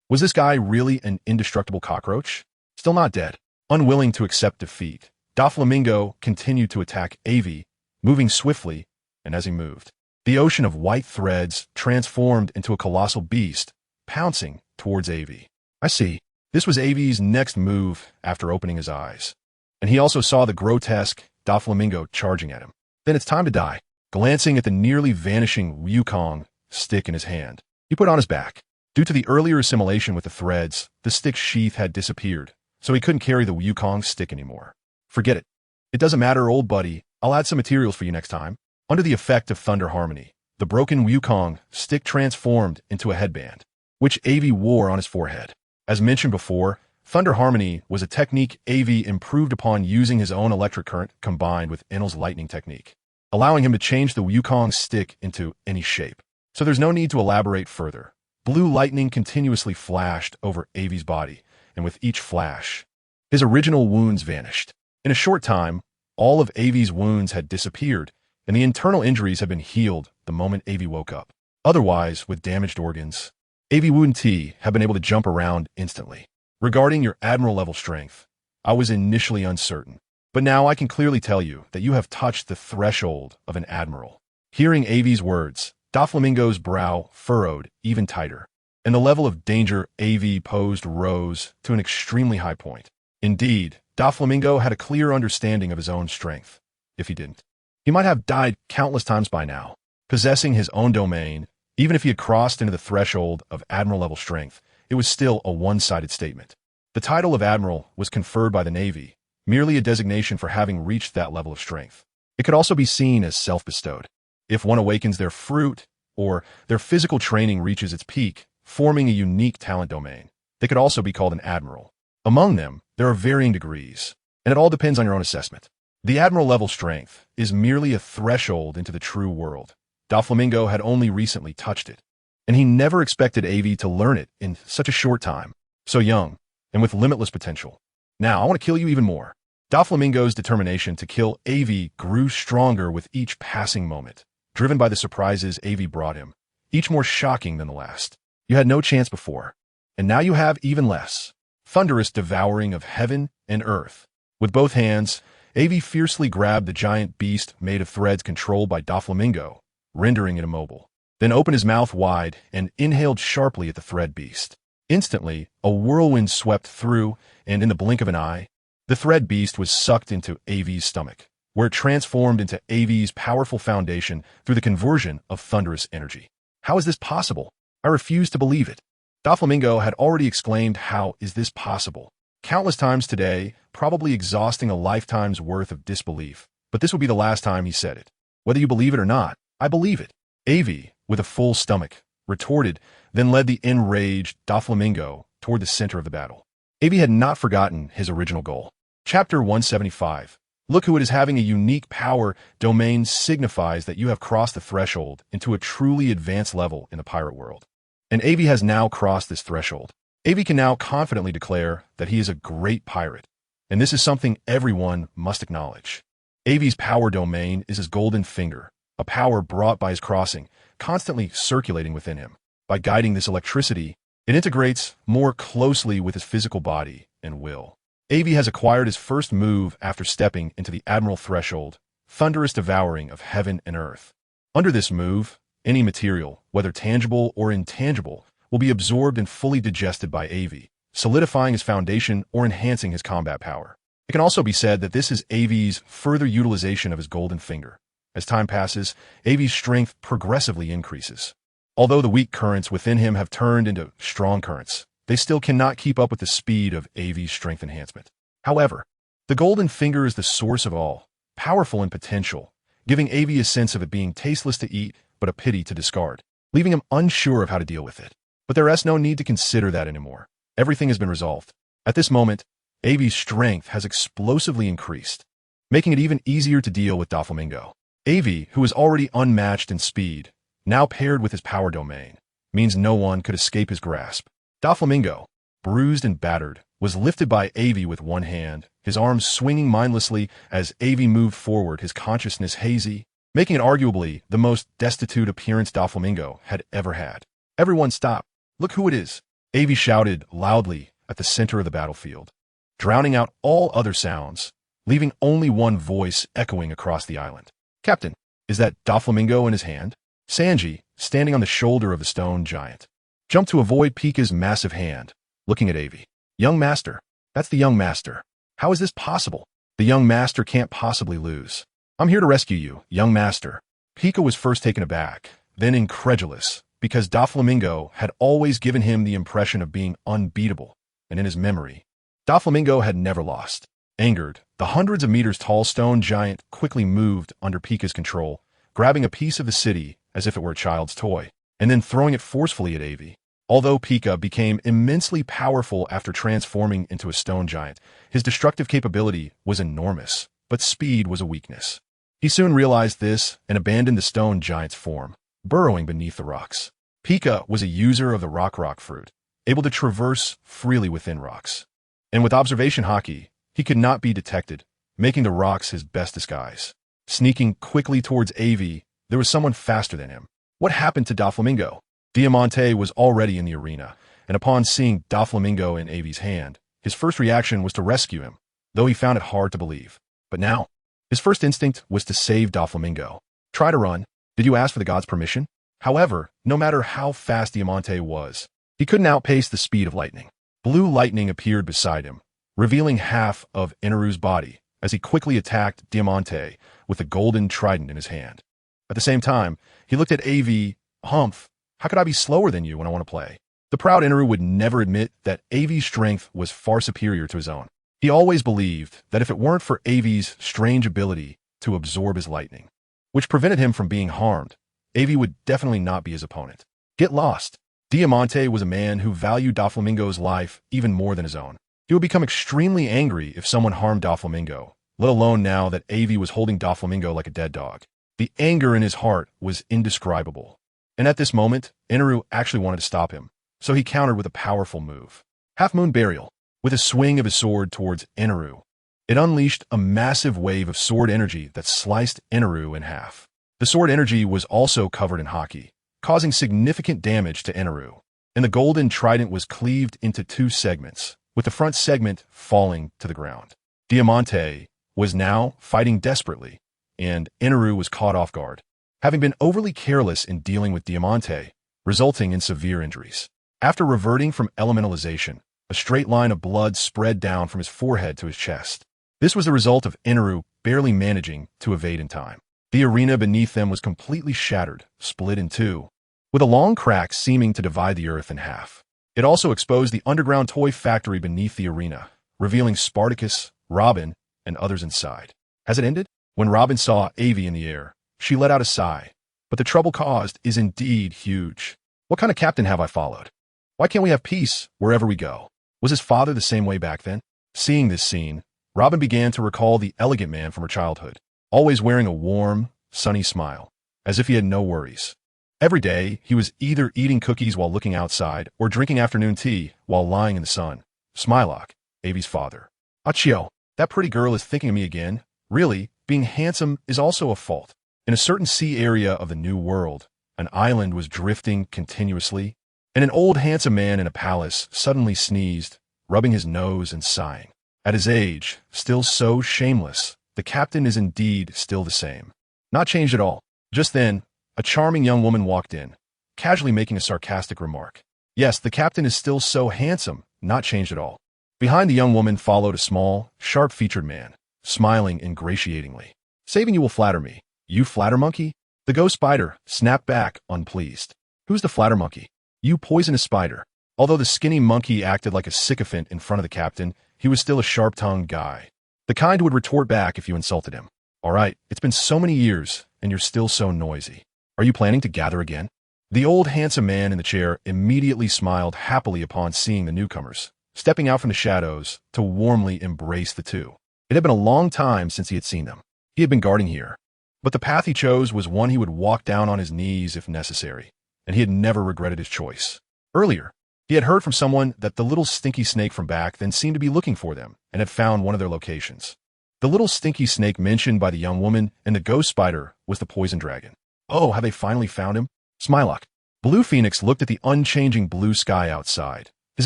Was this guy really an indestructible cockroach? Still not dead. Unwilling to accept defeat, Doflamingo continued to attack Aivi, moving swiftly, and as he moved, the ocean of white threads transformed into a colossal beast, pouncing towards Aivi. I see. This was Aivi's next move after opening his eyes. And he also saw the grotesque Doflamingo charging at him. Then it's time to die. Glancing at the nearly vanishing Wukong stick in his hand, he put on his back. Due to the earlier assimilation with the threads, the stick's sheath had disappeared, so he couldn't carry the Wukong stick anymore. Forget it. It doesn't matter, old buddy. I'll add some materials for you next time. Under the effect of thunder harmony, the broken Wukong stick transformed into a headband, which Aivi wore on his forehead. As mentioned before, thunder harmony was a technique Aivi improved upon using his own electric current combined with Enel's lightning technique, allowing him to change the Wukong stick into any shape. So there's no need to elaborate further. Blue lightning continuously flashed over Aivi's body, and with each flash, his original wounds vanished. In a short time, all of Aivi's wounds had disappeared, and the internal injuries had been healed the moment Aivi woke up. Otherwise, with damaged organs, Aivi wouldn't have been able to jump around instantly. Regarding your admiral level strength, I was initially uncertain, but now I can clearly tell you that you have touched the threshold of an admiral. Hearing Aivi's words, Doflamingo's brow furrowed even tighter, and the level of danger Aivi posed rose to an extremely high point. Indeed, Doflamingo had a clear understanding of his own strength. If he didn't, he might have died countless times by now. Possessing his own domain, even if he had crossed into the threshold of admiral-level strength, it was still a one-sided statement. The title of admiral was conferred by the Navy, merely a designation for having reached that level of strength. It could also be seen as self-bestowed. If one awakens their fruit, or their physical training reaches its peak, forming a unique talent domain, they could also be called an admiral. Among them, there are varying degrees, and it all depends on your own assessment. The admiral-level strength is merely a threshold into the true world. Doflamingo had only recently touched it, and he never expected Aivi to learn it in such a short time, so young, and with limitless potential. Now, I want to kill you even more. Doflamingo's determination to kill Aivi grew stronger with each passing moment, driven by the surprises Aivi brought him, each more shocking than the last. You had no chance before, and now you have even less. Thunderous devouring of heaven and earth. With both hands, Aivi fiercely grabbed the giant beast made of threads controlled by Doflamingo, rendering it immobile. Then opened his mouth wide and inhaled sharply at the thread beast. Instantly, a whirlwind swept through, and in the blink of an eye, the thread beast was sucked into Aivi's stomach, where it transformed into Aivi's powerful foundation through the conversion of thunderous energy. How is this possible? I refuse to believe it. Doflamingo had already exclaimed, "How is this possible?" countless times today, probably exhausting a lifetime's worth of disbelief. But this would be the last time he said it. Whether you believe it or not, I believe it. Aivi, with a full stomach, retorted, then led the enraged Doflamingo toward the center of the battle. Aivi had not forgotten his original goal. Chapter 175. Look who it is. Having a unique power domain signifies that you have crossed the threshold into a truly advanced level in the pirate world. And Aivi has now crossed this threshold. Aivi can now confidently declare that he is a great pirate, and this is something everyone must acknowledge. Aivi's power domain is his golden finger, a power brought by his crossing, constantly circulating within him. By guiding this electricity, it integrates more closely with his physical body and will. Aivi has acquired his first move after stepping into the admiral threshold, thunderous devouring of heaven and earth. Under this move, any material, whether tangible or intangible, will be absorbed and fully digested by Aivi, solidifying his foundation or enhancing his combat power. It can also be said that this is Aivi's further utilization of his golden finger. As time passes, Aivi's strength progressively increases. Although the weak currents within him have turned into strong currents, they still cannot keep up with the speed of Aivi's strength enhancement. However, the golden finger is the source of all, powerful in potential, giving Aivi a sense of it being tasteless to eat, but a pity to discard, leaving him unsure of how to deal with it. But there is no need to consider that anymore. Everything has been resolved. At this moment, Aivi's strength has explosively increased, making it even easier to deal with Doflamingo. Aivi, who is already unmatched in speed, now paired with his power domain, means no one could escape his grasp. Doflamingo, bruised and battered, was lifted by Aivi with one hand, his arms swinging mindlessly as Aivi moved forward, his consciousness hazy, making it arguably the most destitute appearance Doflamingo had ever had. "Everyone stop! Look who it is!" Aivi shouted loudly at the center of the battlefield, drowning out all other sounds, leaving only one voice echoing across the island. "Captain, is that Doflamingo in his hand?" Sanji, standing on the shoulder of the stone giant, jumped to avoid Pika's massive hand, looking at Aivi. "Young master, that's the young master. How is this possible? The young master can't possibly lose. I'm here to rescue you, young master." Pika was first taken aback, then incredulous, because Doflamingo had always given him the impression of being unbeatable, and in his memory, Doflamingo had never lost. Angered, the hundreds of meters tall stone giant quickly moved under Pika's control, grabbing a piece of the city as if it were a child's toy, and then throwing it forcefully at Aivi. Although Pika became immensely powerful after transforming into a stone giant, his destructive capability was enormous, but speed was a weakness. He soon realized this and abandoned the stone giant's form, burrowing beneath the rocks. Pika was a user of the rock fruit, able to traverse freely within rocks. And with observation haki, he could not be detected, making the rocks his best disguise. Sneaking quickly towards Aivi, there was someone faster than him. What happened to Doflamingo? Diamante was already in the arena, and upon seeing Doflamingo in Aivi's hand, his first reaction was to rescue him, though he found it hard to believe. But now, his first instinct was to save Doflamingo. "Try to run. Did you ask for the god's permission?" However, no matter how fast Diamante was, he couldn't outpace the speed of lightning. Blue lightning appeared beside him, revealing half of Inaru's body as he quickly attacked Diamante with a golden trident in his hand. At the same time, he looked at Aivi. "Humph, how could I be slower than you when I want to play?" The proud Inaru would never admit that Aivi's strength was far superior to his own. He always believed that if it weren't for Aivi's strange ability to absorb his lightning, which prevented him from being harmed, Aivi would definitely not be his opponent. Get lost. Diamante was a man who valued Doflamingo's life even more than his own. He would become extremely angry if someone harmed Doflamingo, let alone now that Aivi was holding Doflamingo like a dead dog. The anger in his heart was indescribable. And at this moment, Inaru actually wanted to stop him, so he countered with a powerful move. Half Moon Burial. With a swing of his sword towards Inaru, it unleashed a massive wave of sword energy that sliced Inaru in half. The sword energy was also covered in haki, causing significant damage to Inaru, and the golden trident was cleaved into two segments, with the front segment falling to the ground. Diamante was now fighting desperately, and Inaru was caught off guard, having been overly careless in dealing with Diamante, resulting in severe injuries. After reverting from elementalization, a straight line of blood spread down from his forehead to his chest. This was the result of Inaru barely managing to evade in time. The arena beneath them was completely shattered, split in two, with a long crack seeming to divide the earth in half. It also exposed the underground toy factory beneath the arena, revealing Spartacus, Robin, and others inside. Has it ended? When Robin saw Aivi in the air, she let out a sigh. But the trouble caused is indeed huge. What kind of captain have I followed? Why can't we have peace wherever we go? Was his father the same way back then? Seeing this scene, Robin began to recall the elegant man from her childhood, always wearing a warm, sunny smile, as if he had no worries. Every day, he was either eating cookies while looking outside or drinking afternoon tea while lying in the sun. Smilock, Aivi's father. Achio, that pretty girl is thinking of me again. Really, being handsome is also a fault. In a certain sea area of the New World, an island was drifting continuously, and an old handsome man in a palace suddenly sneezed, rubbing his nose and sighing. At his age, still so shameless, the captain is indeed still the same. Not changed at all. Just then, a charming young woman walked in, casually making a sarcastic remark. Yes, the captain is still so handsome, not changed at all. Behind the young woman followed a small, sharp-featured man, smiling ingratiatingly. Saving you will flatter me. You flatter monkey? The ghost spider snapped back, unpleased. Who's the flatter monkey? You poisonous spider. Although the skinny monkey acted like a sycophant in front of the captain, he was still a sharp-tongued guy. The kind who would retort back if you insulted him. All right, it's been so many years, and you're still so noisy. Are you planning to gather again? The old handsome man in the chair immediately smiled happily upon seeing the newcomers, stepping out from the shadows to warmly embrace the two. It had been a long time since he had seen them. He had been guarding here, but the path he chose was one he would walk down on his knees if necessary, and he had never regretted his choice. Earlier, he had heard from someone that the little stinky snake from back then seemed to be looking for them and had found one of their locations. The little stinky snake mentioned by the young woman and the ghost spider was the poison dragon. Oh, have they finally found him? Smilock. Blue Phoenix looked at the unchanging blue sky outside, his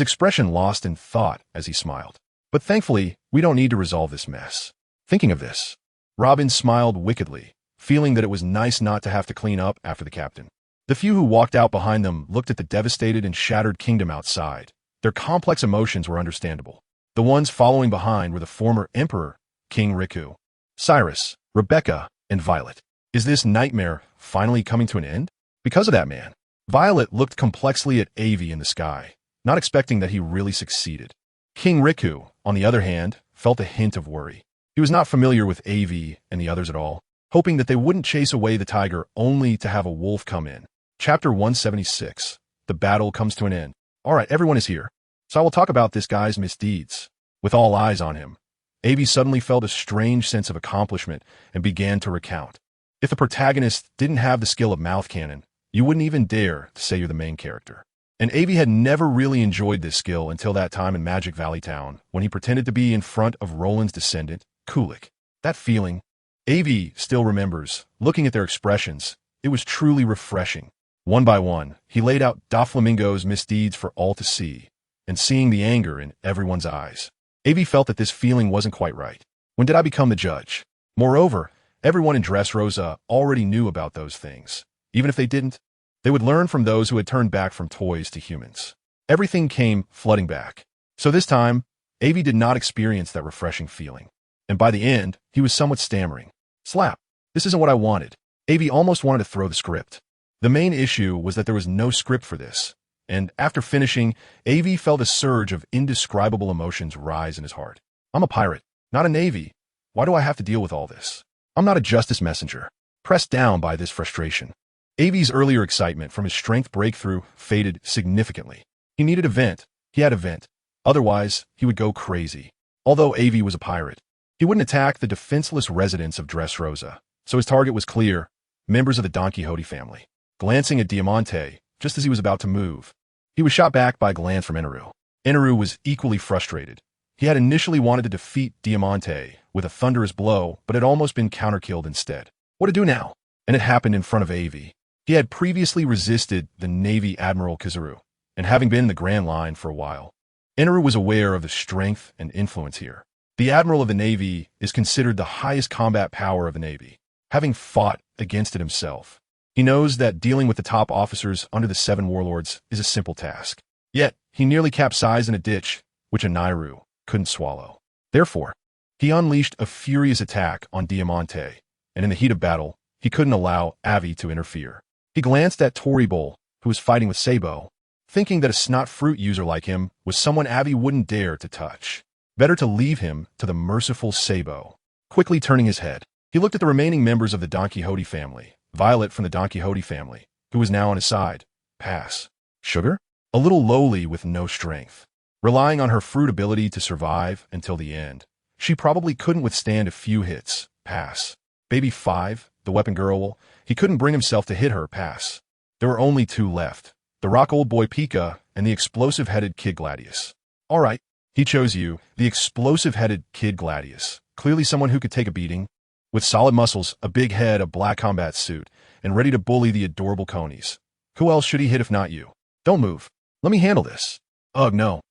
expression lost in thought as he smiled. But thankfully, we don't need to resolve this mess. Thinking of this, Robin smiled wickedly, feeling that it was nice not to have to clean up after the captain. The few who walked out behind them looked at the devastated and shattered kingdom outside. Their complex emotions were understandable. The ones following behind were the former emperor, King Riku, Cyrus, Rebecca, and Violet. Is this nightmare finally coming to an end? Because of that man. Violet looked complexly at Aivi in the sky, not expecting that he really succeeded. King Riku, on the other hand, felt a hint of worry. He was not familiar with Aivi and the others at all, hoping that they wouldn't chase away the tiger only to have a wolf come in. Chapter 176. The battle comes to an end. All right, everyone is here, so I will talk about this guy's misdeeds. With all eyes on him, Aivi suddenly felt a strange sense of accomplishment and began to recount. If the protagonist didn't have the skill of mouth cannon, you wouldn't even dare to say you're the main character. And Aivi had never really enjoyed this skill until that time in Magic Valley Town, when he pretended to be in front of Roland's descendant, Kulik. That feeling, Aivi still remembers. Looking at their expressions, it was truly refreshing. One by one, he laid out Doflamingo's misdeeds for all to see, and seeing the anger in everyone's eyes, Aivi felt that this feeling wasn't quite right. When did I become the judge? Moreover, everyone in Dressrosa already knew about those things. Even if they didn't, they would learn from those who had turned back from toys to humans. Everything came flooding back. So this time, Aivi did not experience that refreshing feeling. And by the end, he was somewhat stammering. Slap. This isn't what I wanted. Aivi almost wanted to throw the script. The main issue was that there was no script for this. And after finishing, Aivi felt a surge of indescribable emotions rise in his heart. I'm a pirate, not a navy. Why do I have to deal with all this? I'm not a justice messenger. Pressed down by this frustration, Aivi's earlier excitement from his strength breakthrough faded significantly. He needed a vent. He had a vent. Otherwise, he would go crazy. Although Aivi was a pirate, he wouldn't attack the defenseless residents of Dressrosa, so his target was clear: members of the Don Quixote family. Glancing at Diamante, just as he was about to move, he was shot back by a glance from Eneru. Eneru was equally frustrated. He had initially wanted to defeat Diamante with a thunderous blow, but had almost been counter-killed instead. What to do now? And it happened in front of Aivi. He had previously resisted the Navy Admiral Kizaru, and having been in the Grand Line for a while, Eneru was aware of the strength and influence here. The Admiral of the Navy is considered the highest combat power of the Navy, having fought against it himself. He knows that dealing with the top officers under the Seven Warlords is a simple task. Yet, he nearly capsized in a ditch, which a Nairu couldn't swallow. Therefore, he unleashed a furious attack on Diamante, and in the heat of battle, he couldn't allow Aivi to interfere. He glanced at Toribol, who was fighting with Sabo, thinking that a snot fruit user like him was someone Aivi wouldn't dare to touch. Better to leave him to the merciful Sabo. Quickly turning his head, he looked at the remaining members of the Don Quixote family. Violet from the Don Quixote family, who was now on his side. Pass. Sugar? A little lowly with no strength. Relying on her fruit ability to survive until the end, she probably couldn't withstand a few hits. Pass. Baby 5, the weapon girl, he couldn't bring himself to hit her. Pass. There were only two left, the rock old boy Pika and the explosive-headed Kid Gladius. All right, he chose you, the explosive-headed Kid Gladius. Clearly someone who could take a beating. With solid muscles, a big head, a black combat suit, and ready to bully the adorable conies. Who else should he hit if not you? Don't move. Let me handle this. Ugh, no.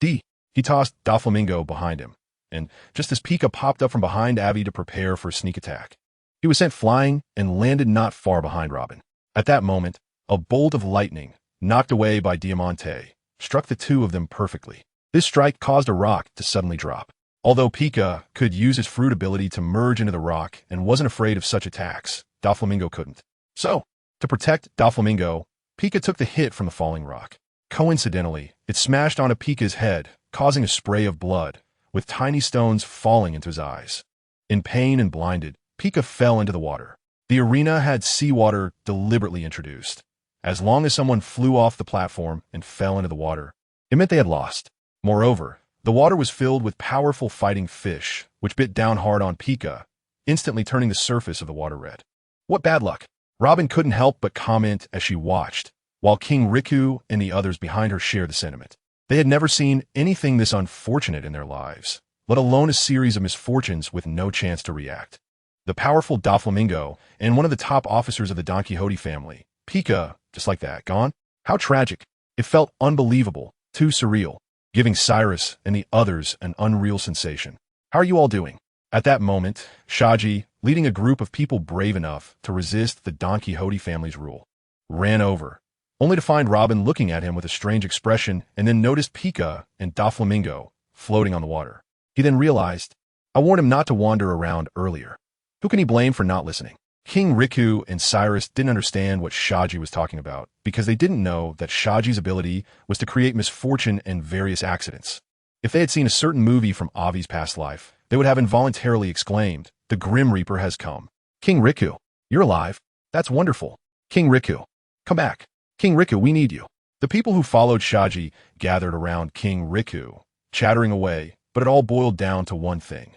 D. He tossed Doflamingo behind him, and just as Pika popped up from behind Aivi to prepare for a sneak attack, he was sent flying and landed not far behind Robin. At that moment, a bolt of lightning, knocked away by Diamante, struck the two of them perfectly. This strike caused a rock to suddenly drop. Although Pika could use his fruit ability to merge into the rock and wasn't afraid of such attacks, Doflamingo couldn't. So, to protect Doflamingo, Pika took the hit from the falling rock. Coincidentally, it smashed onto Pika's head, causing a spray of blood, with tiny stones falling into his eyes. In pain and blinded, Pika fell into the water. The arena had seawater deliberately introduced. As long as someone flew off the platform and fell into the water, it meant they had lost. Moreover, the water was filled with powerful fighting fish, which bit down hard on Pika, instantly turning the surface of the water red. What bad luck! Robin couldn't help but comment as she watched, while King Riku and the others behind her shared the sentiment. They had never seen anything this unfortunate in their lives, let alone a series of misfortunes with no chance to react. The powerful Doflamingo and one of the top officers of the Don Quixote family, Pika, just like that, gone? How tragic. It felt unbelievable, too surreal, giving Cyrus and the others an unreal sensation. How are you all doing? At that moment, Shati, leading a group of people brave enough to resist the Don Quixote family's rule, ran over, only to find Robin looking at him with a strange expression and then noticed Pika and Doflamingo floating on the water. He then realized, I warned him not to wander around earlier. Who can he blame for not listening? King Riku and Cyrus didn't understand what Shati was talking about because they didn't know that Shati's ability was to create misfortune and various accidents. If they had seen a certain movie from Aivi's past life, they would have involuntarily exclaimed, the Grim Reaper has come. King Riku, you're alive. That's wonderful. King Riku, come back. King Riku, we need you. The people who followed Shati gathered around King Riku, chattering away, but it all boiled down to one thing.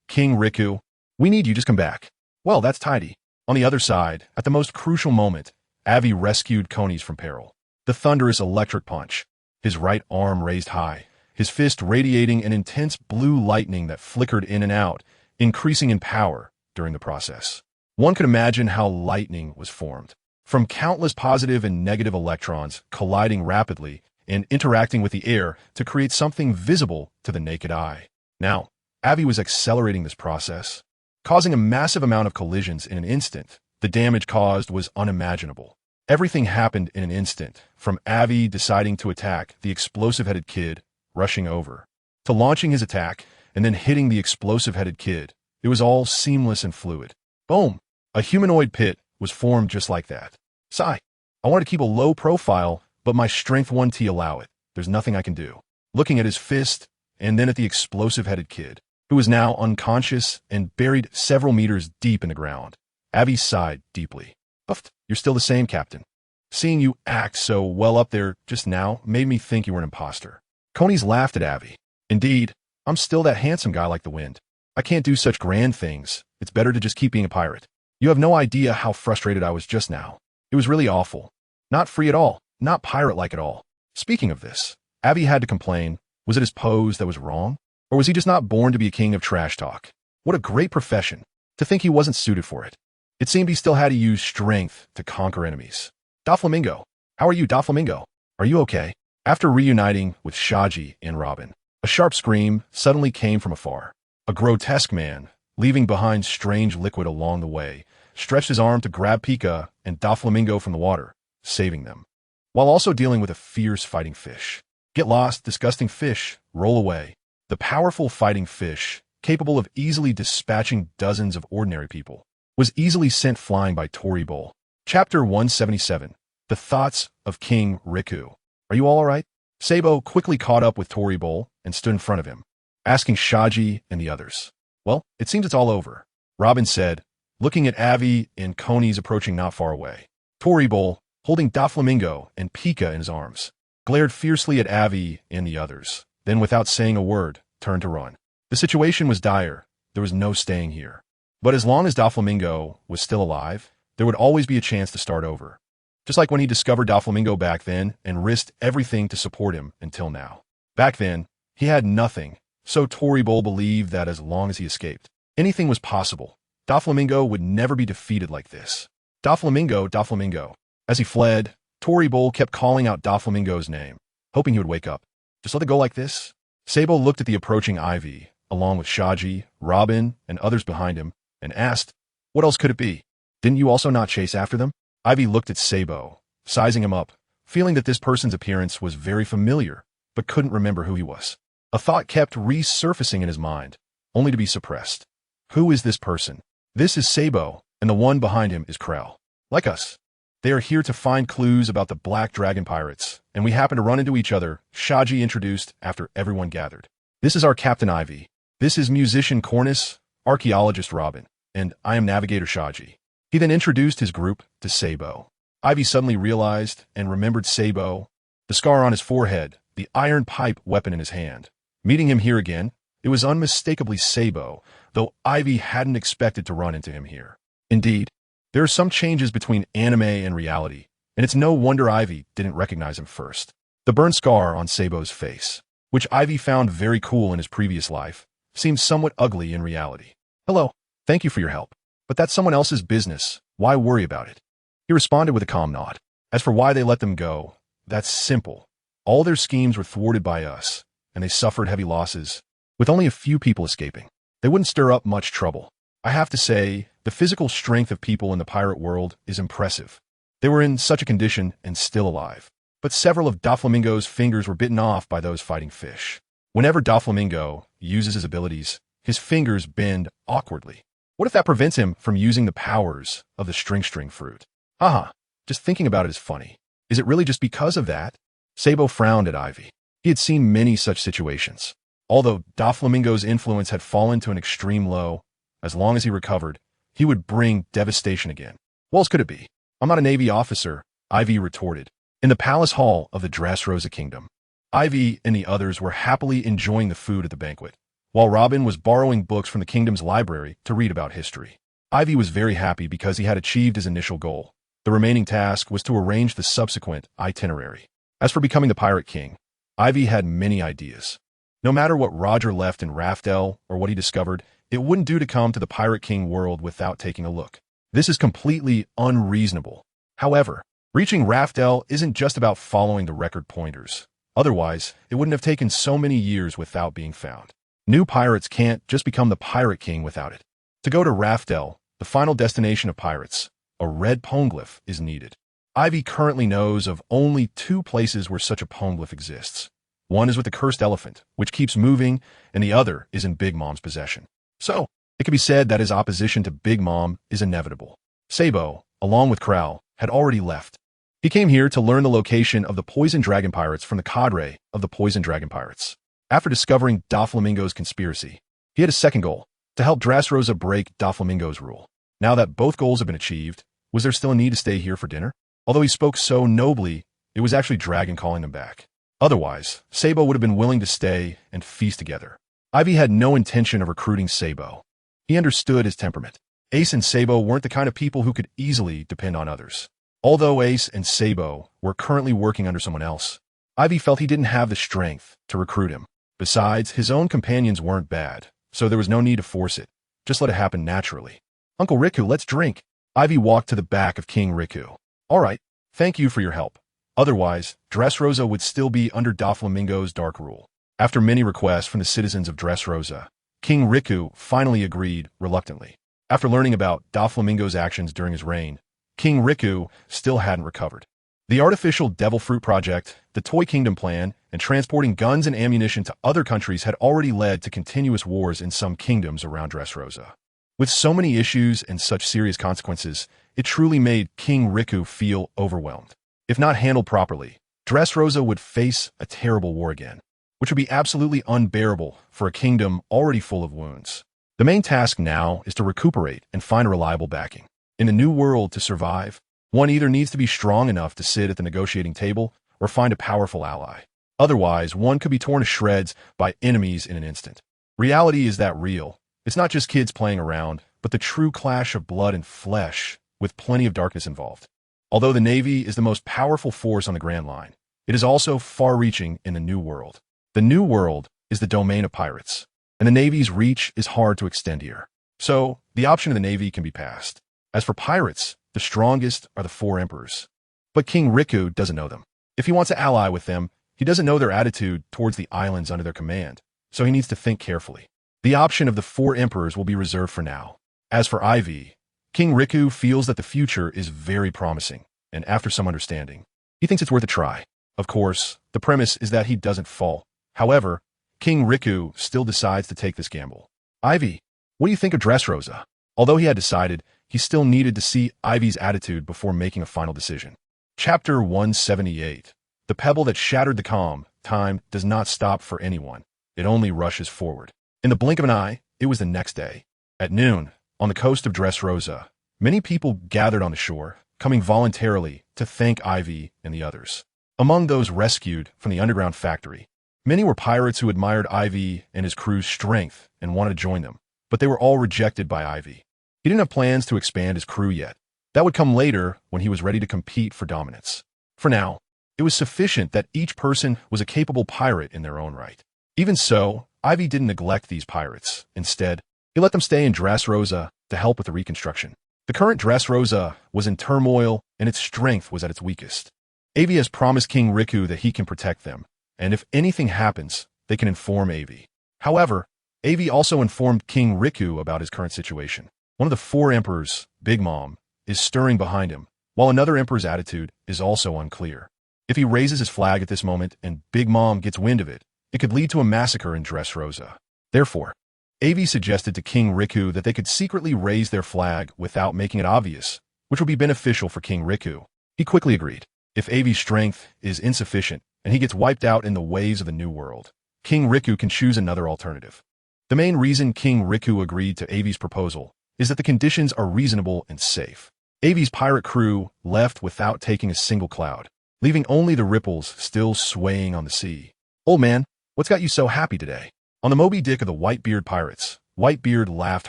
King Riku, we need you, just come back. Well, that's tidy. On the other side, at the most crucial moment, Aivi rescued Konis from peril. The thunderous electric punch, his right arm raised high, his fist radiating an intense blue lightning that flickered in and out, increasing in power during the process. One could imagine how lightning was formed, from countless positive and negative electrons colliding rapidly and interacting with the air to create something visible to the naked eye. Now, Aivi was accelerating this process, causing a massive amount of collisions in an instant. The damage caused was unimaginable. Everything happened in an instant, from Aivi deciding to attack the explosive-headed kid, rushing over, to launching his attack and then hitting the explosive-headed kid. It was all seamless and fluid. Boom! A humanoid pit was formed just like that. Sigh. I wanted to keep a low profile, but my strength 1T allow it. There's nothing I can do. Looking at his fist, and then at the explosive-headed kid, who was now unconscious and buried several meters deep in the ground. Aivi sighed deeply. Uft, you're still the same, Captain. Seeing you act so well up there just now made me think you were an imposter. Konis laughed at Aivi. Indeed, I'm still that handsome guy like the wind. I can't do such grand things. It's better to just keep being a pirate. You have no idea how frustrated I was just now. It was really awful. Not free at all. Not pirate-like at all. Speaking of this, Aivi had to complain. Was it his pose that was wrong? Or was he just not born to be a king of trash talk? What a great profession. To think he wasn't suited for it. It seemed he still had to use strength to conquer enemies. Doflamingo. How are you, Doflamingo? Are you okay? After reuniting with Shati and Robin, a sharp scream suddenly came from afar. A grotesque man, leaving behind strange liquid along the way, stretched his arm to grab Pika and Doflamingo from the water, saving them, while also dealing with a fierce fighting fish. Get lost, disgusting fish, roll away. The powerful fighting fish, capable of easily dispatching dozens of ordinary people, was easily sent flying by Toribol. Chapter 177. The Thoughts of King Riku. Are you all right? Sabo quickly caught up with Toribol and stood in front of him, asking Shati and the others. Well, it seems it's all over, Robin said, looking at Aivi and Konis approaching not far away. Toribol, holding Doflamingo and Pika in his arms, glared fiercely at Aivi and the others, then without saying a word, turned to run. The situation was dire. There was no staying here. But as long as Doflamingo was still alive, there would always be a chance to start over. Just like when he discovered Doflamingo back then and risked everything to support him until now. Back then, he had nothing, so Toribol believed that as long as he escaped, anything was possible. Doflamingo would never be defeated like this. Doflamingo, Doflamingo. As he fled, Toribol kept calling out Doflamingo's name, hoping he would wake up. Just let it go like this? Sabo looked at the approaching Aivi, along with Shati, Robin, and others behind him, and asked, what else could it be? Didn't you also not chase after them? Aivi looked at Sabo, sizing him up, feeling that this person's appearance was very familiar, but couldn't remember who he was. A thought kept resurfacing in his mind, only to be suppressed. Who is this person? This is Sabo, and the one behind him is Krell. Like us. They are here to find clues about the Black Dragon Pirates, and we happen to run into each other, Shati introduced after everyone gathered. This is our Captain Aivi. This is musician Cornus, archaeologist Robin, and I am navigator Shati. He then introduced his group to Sabo. Aivi suddenly realized and remembered Sabo, the scar on his forehead, the iron pipe weapon in his hand. Meeting him here again, it was unmistakably Sabo, though Aivi hadn't expected to run into him here. Indeed, there are some changes between anime and reality, and it's no wonder Aivi didn't recognize him first. The burn scar on Sabo's face, which Aivi found very cool in his previous life, seemed somewhat ugly in reality. "Hello, thank you for your help, but that's someone else's business. Why worry about it?" He responded with a calm nod. As for why they let them go, that's simple. All their schemes were thwarted by us, and they suffered heavy losses, with only a few people escaping. They wouldn't stir up much trouble. I have to say, the physical strength of people in the pirate world is impressive. They were in such a condition and still alive. But several of Doflamingo's fingers were bitten off by those fighting fish. Whenever Doflamingo uses his abilities, his fingers bend awkwardly. What if that prevents him from using the powers of the string fruit? Haha, just thinking about it is funny. Is it really just because of that? Sabo frowned at Aivi. He had seen many such situations. Although Doflamingo's influence had fallen to an extreme low, as long as he recovered, he would bring devastation again. What else could it be? I'm not a Navy officer, Aivi retorted. In the palace hall of the Dressrosa Kingdom, Aivi and the others were happily enjoying the food at the banquet, while Robin was borrowing books from the kingdom's library to read about history. Aivi was very happy because he had achieved his initial goal. The remaining task was to arrange the subsequent itinerary. As for becoming the Pirate King, Aivi had many ideas. No matter what Roger left in Raftel or what he discovered, it wouldn't do to come to the Pirate King world without taking a look. This is completely unreasonable. However, reaching Raftel isn't just about following the record pointers. Otherwise, it wouldn't have taken so many years without being found. New pirates can't just become the Pirate King without it. To go to Raftel, the final destination of pirates, a red poneglyph is needed. Aivi currently knows of only 2 places where such a poneglyph exists. One is with the cursed elephant, which keeps moving, and the other is in Big Mom's possession. So, it can be said that his opposition to Big Mom is inevitable. Sabo, along with Crow, had already left. He came here to learn the location of the Poison Dragon Pirates from the cadre of the Poison Dragon Pirates. After discovering Doflamingo's conspiracy, he had a second goal, to help Dressrosa break Doflamingo's rule. Now that both goals have been achieved, was there still a need to stay here for dinner? Although he spoke so nobly, it was actually Dragon calling them back. Otherwise, Sabo would have been willing to stay and feast together. Aivi had no intention of recruiting Sabo. He understood his temperament. Ace and Sabo weren't the kind of people who could easily depend on others. Although Ace and Sabo were currently working under someone else, Aivi felt he didn't have the strength to recruit him. Besides, his own companions weren't bad, so there was no need to force it. Just let it happen naturally. "Uncle Riku, let's drink." Aivi walked to the back of King Riku. "All right, thank you for your help. Otherwise, Dressrosa would still be under Doflamingo's dark rule." After many requests from the citizens of Dressrosa, King Riku finally agreed reluctantly. After learning about Doflamingo's actions during his reign, King Riku still hadn't recovered. The artificial Devil Fruit Project, the Toy Kingdom plan, and transporting guns and ammunition to other countries had already led to continuous wars in some kingdoms around Dressrosa. With so many issues and such serious consequences, it truly made King Riku feel overwhelmed. If not handled properly, Dressrosa would face a terrible war again, which would be absolutely unbearable for a kingdom already full of wounds. The main task now is to recuperate and find reliable backing. In the new world, to survive, one either needs to be strong enough to sit at the negotiating table or find a powerful ally. Otherwise, one could be torn to shreds by enemies in an instant. Reality is that real. It's not just kids playing around, but the true clash of blood and flesh, with plenty of darkness involved. Although the Navy is the most powerful force on the Grand Line, it is also far-reaching in the New World. The New World is the domain of pirates, and the Navy's reach is hard to extend here. So, the option of the Navy can be passed. As for pirates, the strongest are the 4 emperors. But King Riku doesn't know them. If he wants to ally with them, he doesn't know their attitude towards the islands under their command, so he needs to think carefully. The option of the 4 emperors will be reserved for now. As for Aivi, King Riku feels that the future is very promising, and after some understanding, he thinks it's worth a try. Of course, the premise is that he doesn't fall. However, King Riku still decides to take this gamble. "Aivi, what do you think of Dressrosa?" Although he had decided, he still needed to see Aivi's attitude before making a final decision. Chapter 178. The pebble that shattered the calm. Time does not stop for anyone. It only rushes forward. In the blink of an eye, it was the next day. At noon, on the coast of Dressrosa, many people gathered on the shore, coming voluntarily to thank Aivi and the others. Among those rescued from the underground factory, many were pirates who admired Aivi and his crew's strength and wanted to join them, but they were all rejected by Aivi. He didn't have plans to expand his crew yet. That would come later when he was ready to compete for dominance. For now, it was sufficient that each person was a capable pirate in their own right. Even so, Aivi didn't neglect these pirates. Instead, he let them stay in Dressrosa to help with the reconstruction. The current Dressrosa was in turmoil and its strength was at its weakest. Aivi has promised King Riku that he can protect them, and if anything happens, they can inform Aivi. However, Aivi also informed King Riku about his current situation. One of the 4 emperors, Big Mom, is stirring behind him, while another emperor's attitude is also unclear. If he raises his flag at this moment and Big Mom gets wind of it, it could lead to a massacre in Dressrosa. Therefore, Aivi suggested to King Riku that they could secretly raise their flag without making it obvious, which would be beneficial for King Riku. He quickly agreed. If Aivi's strength is insufficient and he gets wiped out in the waves of the New World, King Riku can choose another alternative. The main reason King Riku agreed to Aivi's proposal is that the conditions are reasonable and safe. Aivi's pirate crew left without taking a single cloud, leaving only the ripples still swaying on the sea. "Old man, what's got you so happy today?" On the Moby Dick of the Whitebeard pirates, Whitebeard laughed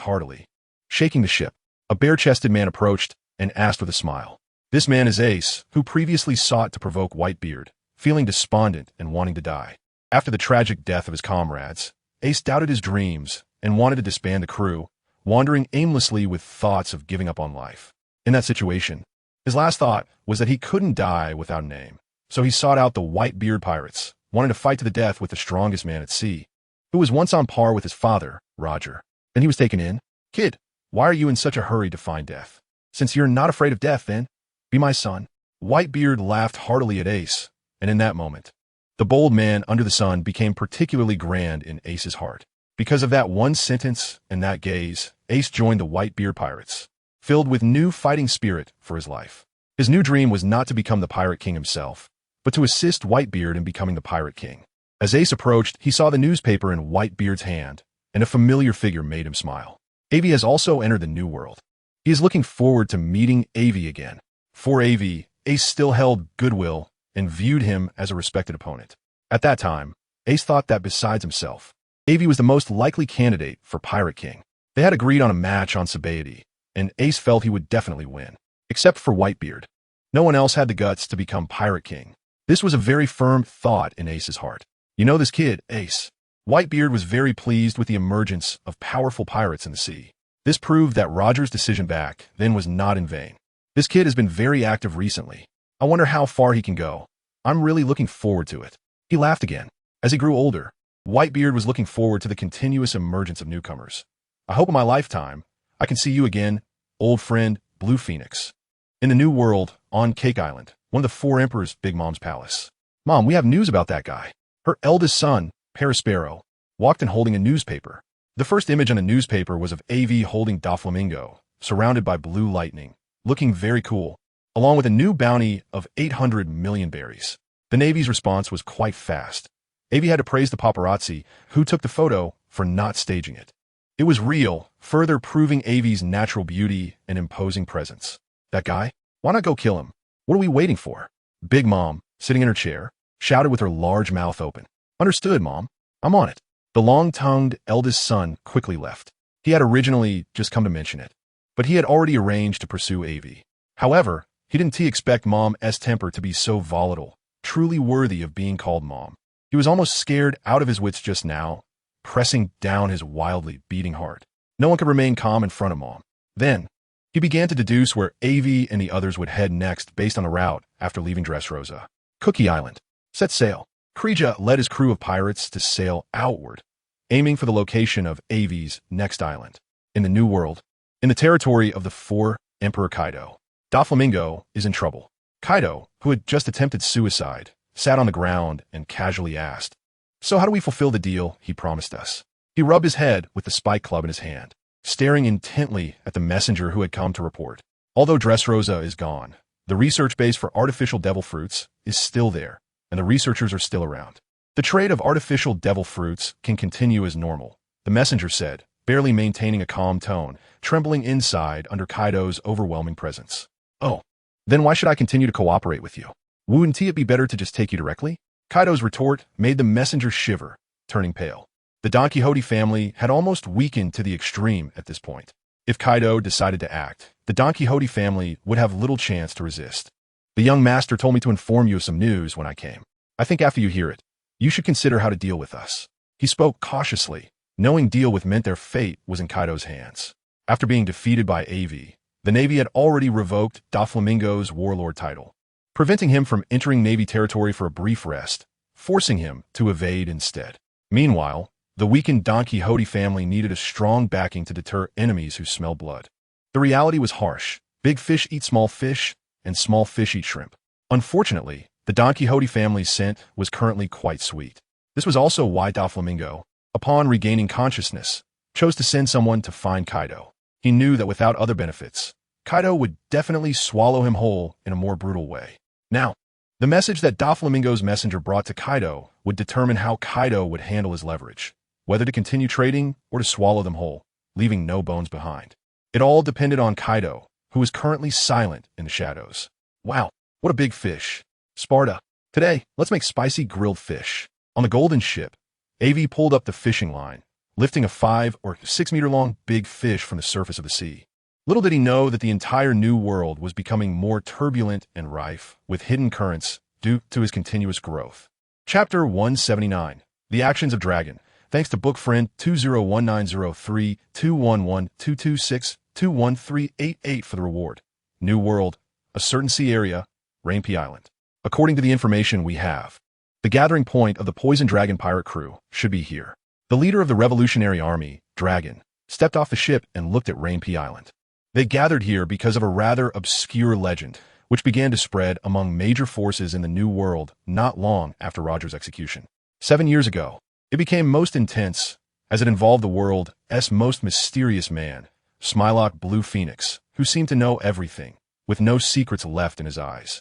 heartily. Shaking the ship, a bare-chested man approached and asked with a smile. This man is Ace, who previously sought to provoke Whitebeard, feeling despondent and wanting to die. After the tragic death of his comrades, Ace doubted his dreams and wanted to disband the crew, wandering aimlessly with thoughts of giving up on life. In that situation, his last thought was that he couldn't die without an aim, so he sought out the Whitebeard pirates, wanting to fight to the death with the strongest man at sea, who was once on par with his father, Roger. Then he was taken in. "Kid, why are you in such a hurry to find death? Since you're not afraid of death, then be my son." Whitebeard laughed heartily at Ace, and in that moment, the bold man under the sun became particularly grand in Ace's heart. Because of that one sentence and that gaze, Ace joined the Whitebeard pirates, filled with new fighting spirit for his life. His new dream was not to become the pirate king himself, but to assist Whitebeard in becoming the pirate king. As Ace approached, he saw the newspaper in Whitebeard's hand, and a familiar figure made him smile. Aivi has also entered the New World. He is looking forward to meeting Aivi again. For Aivi, Ace still held goodwill and viewed him as a respected opponent. At that time, Ace thought that besides himself, Aivi was the most likely candidate for Pirate King. They had agreed on a match on Sabaody, and Ace felt he would definitely win. Except for Whitebeard. No one else had the guts to become Pirate King. This was a very firm thought in Ace's heart. "You know this kid, Ace." Whitebeard was very pleased with the emergence of powerful pirates in the sea. This proved that Roger's decision back then was not in vain. "This kid has been very active recently. I wonder how far he can go. I'm really looking forward to it." He laughed again. As he grew older, Whitebeard was looking forward to the continuous emergence of newcomers. "I hope in my lifetime, I can see you again, old friend Blue Phoenix." In the New World, on Cake Island, one of the 4 emperors' Big Mom's palace. "Mom, we have news about that guy." Her eldest son, Parasparrow, walked in holding a newspaper. The first image on the newspaper was of Aivi holding Doflamingo, surrounded by blue lightning, looking very cool, along with a new bounty of 800 million berries. The Navy's response was quite fast. Aivi had to praise the paparazzi, who took the photo, for not staging it. It was real, further proving Aivi's natural beauty and imposing presence. "That guy? Why not go kill him? What are we waiting for?" Big Mom, sitting in her chair, shouted with her large mouth open. "Understood, Mom. I'm on it." The long-tongued eldest son quickly left. He had originally just come to mention it, but he had already arranged to pursue Aivi. However, he didn't expect Mom's temper to be so volatile, truly worthy of being called Mom. He was almost scared out of his wits just now, pressing down his wildly beating heart. No one could remain calm in front of Mom. Then, he began to deduce where Aivi and the others would head next based on the route after leaving Dressrosa. Cookie Island. Set sail. Krija led his crew of pirates to sail outward, aiming for the location of Aivi's next island. In the New World, in the territory of the 4 Emperor Kaido, Doflamingo is in trouble. Kaido, who had just attempted suicide, sat on the ground and casually asked, "So how do we fulfill the deal he promised us?" He rubbed his head with the spike club in his hand, staring intently at the messenger who had come to report. Although Dressrosa is gone, the research base for artificial devil fruits is still there, and the researchers are still around. The trade of artificial devil fruits can continue as normal, the messenger said, barely maintaining a calm tone, trembling inside under Kaido's overwhelming presence. "Oh, then why should I continue to cooperate with you?" Wouldn't it be better to just take you directly? Kaido's retort made the messenger shiver, turning pale. The Don Quixote family had almost weakened to the extreme at this point. If Kaido decided to act, the Don Quixote family would have little chance to resist. The young master told me to inform you of some news when I came. I think after you hear it, you should consider how to deal with us. He spoke cautiously, knowing deal with meant their fate was in Kaido's hands. After being defeated by Aivi, the Navy had already revoked Doflamingo's warlord title, preventing him from entering Navy territory for a brief rest, forcing him to evade instead. Meanwhile, the weakened Don Quixote family needed a strong backing to deter enemies who smell blood. The reality was harsh. Big fish eat small fish, and small fish eat shrimp. Unfortunately, the Don Quixote family's scent was currently quite sweet. This was also why Doflamingo, upon regaining consciousness, chose to send someone to find Kaido. He knew that without other benefits, Kaido would definitely swallow him whole in a more brutal way. Now, the message that Doflamingo's messenger brought to Kaido would determine how Kaido would handle his leverage, whether to continue trading or to swallow them whole, leaving no bones behind. It all depended on Kaido, who was currently silent in the shadows. Wow, what a big fish. Sparta. Today, let's make spicy grilled fish. On the golden ship, Aivi pulled up the fishing line, lifting a 5 or 6 meter long big fish from the surface of the sea. Little did he know that the entire new world was becoming more turbulent and rife with hidden currents due to his continuous growth. Chapter 179. The Actions of Dragon. Thanks to book friend 20190321122621388 for the reward. New world, a certain sea area, Rainpea Island. According to the information we have, the gathering point of the Poison Dragon pirate crew should be here. The leader of the Revolutionary Army, Dragon, stepped off the ship and looked at Rainpea Island. They gathered here because of a rather obscure legend, which began to spread among major forces in the New World not long after Roger's execution. 7 years ago, it became most intense as it involved the world's most mysterious man, Smilock Blue Phoenix, who seemed to know everything, with no secrets left in his eyes.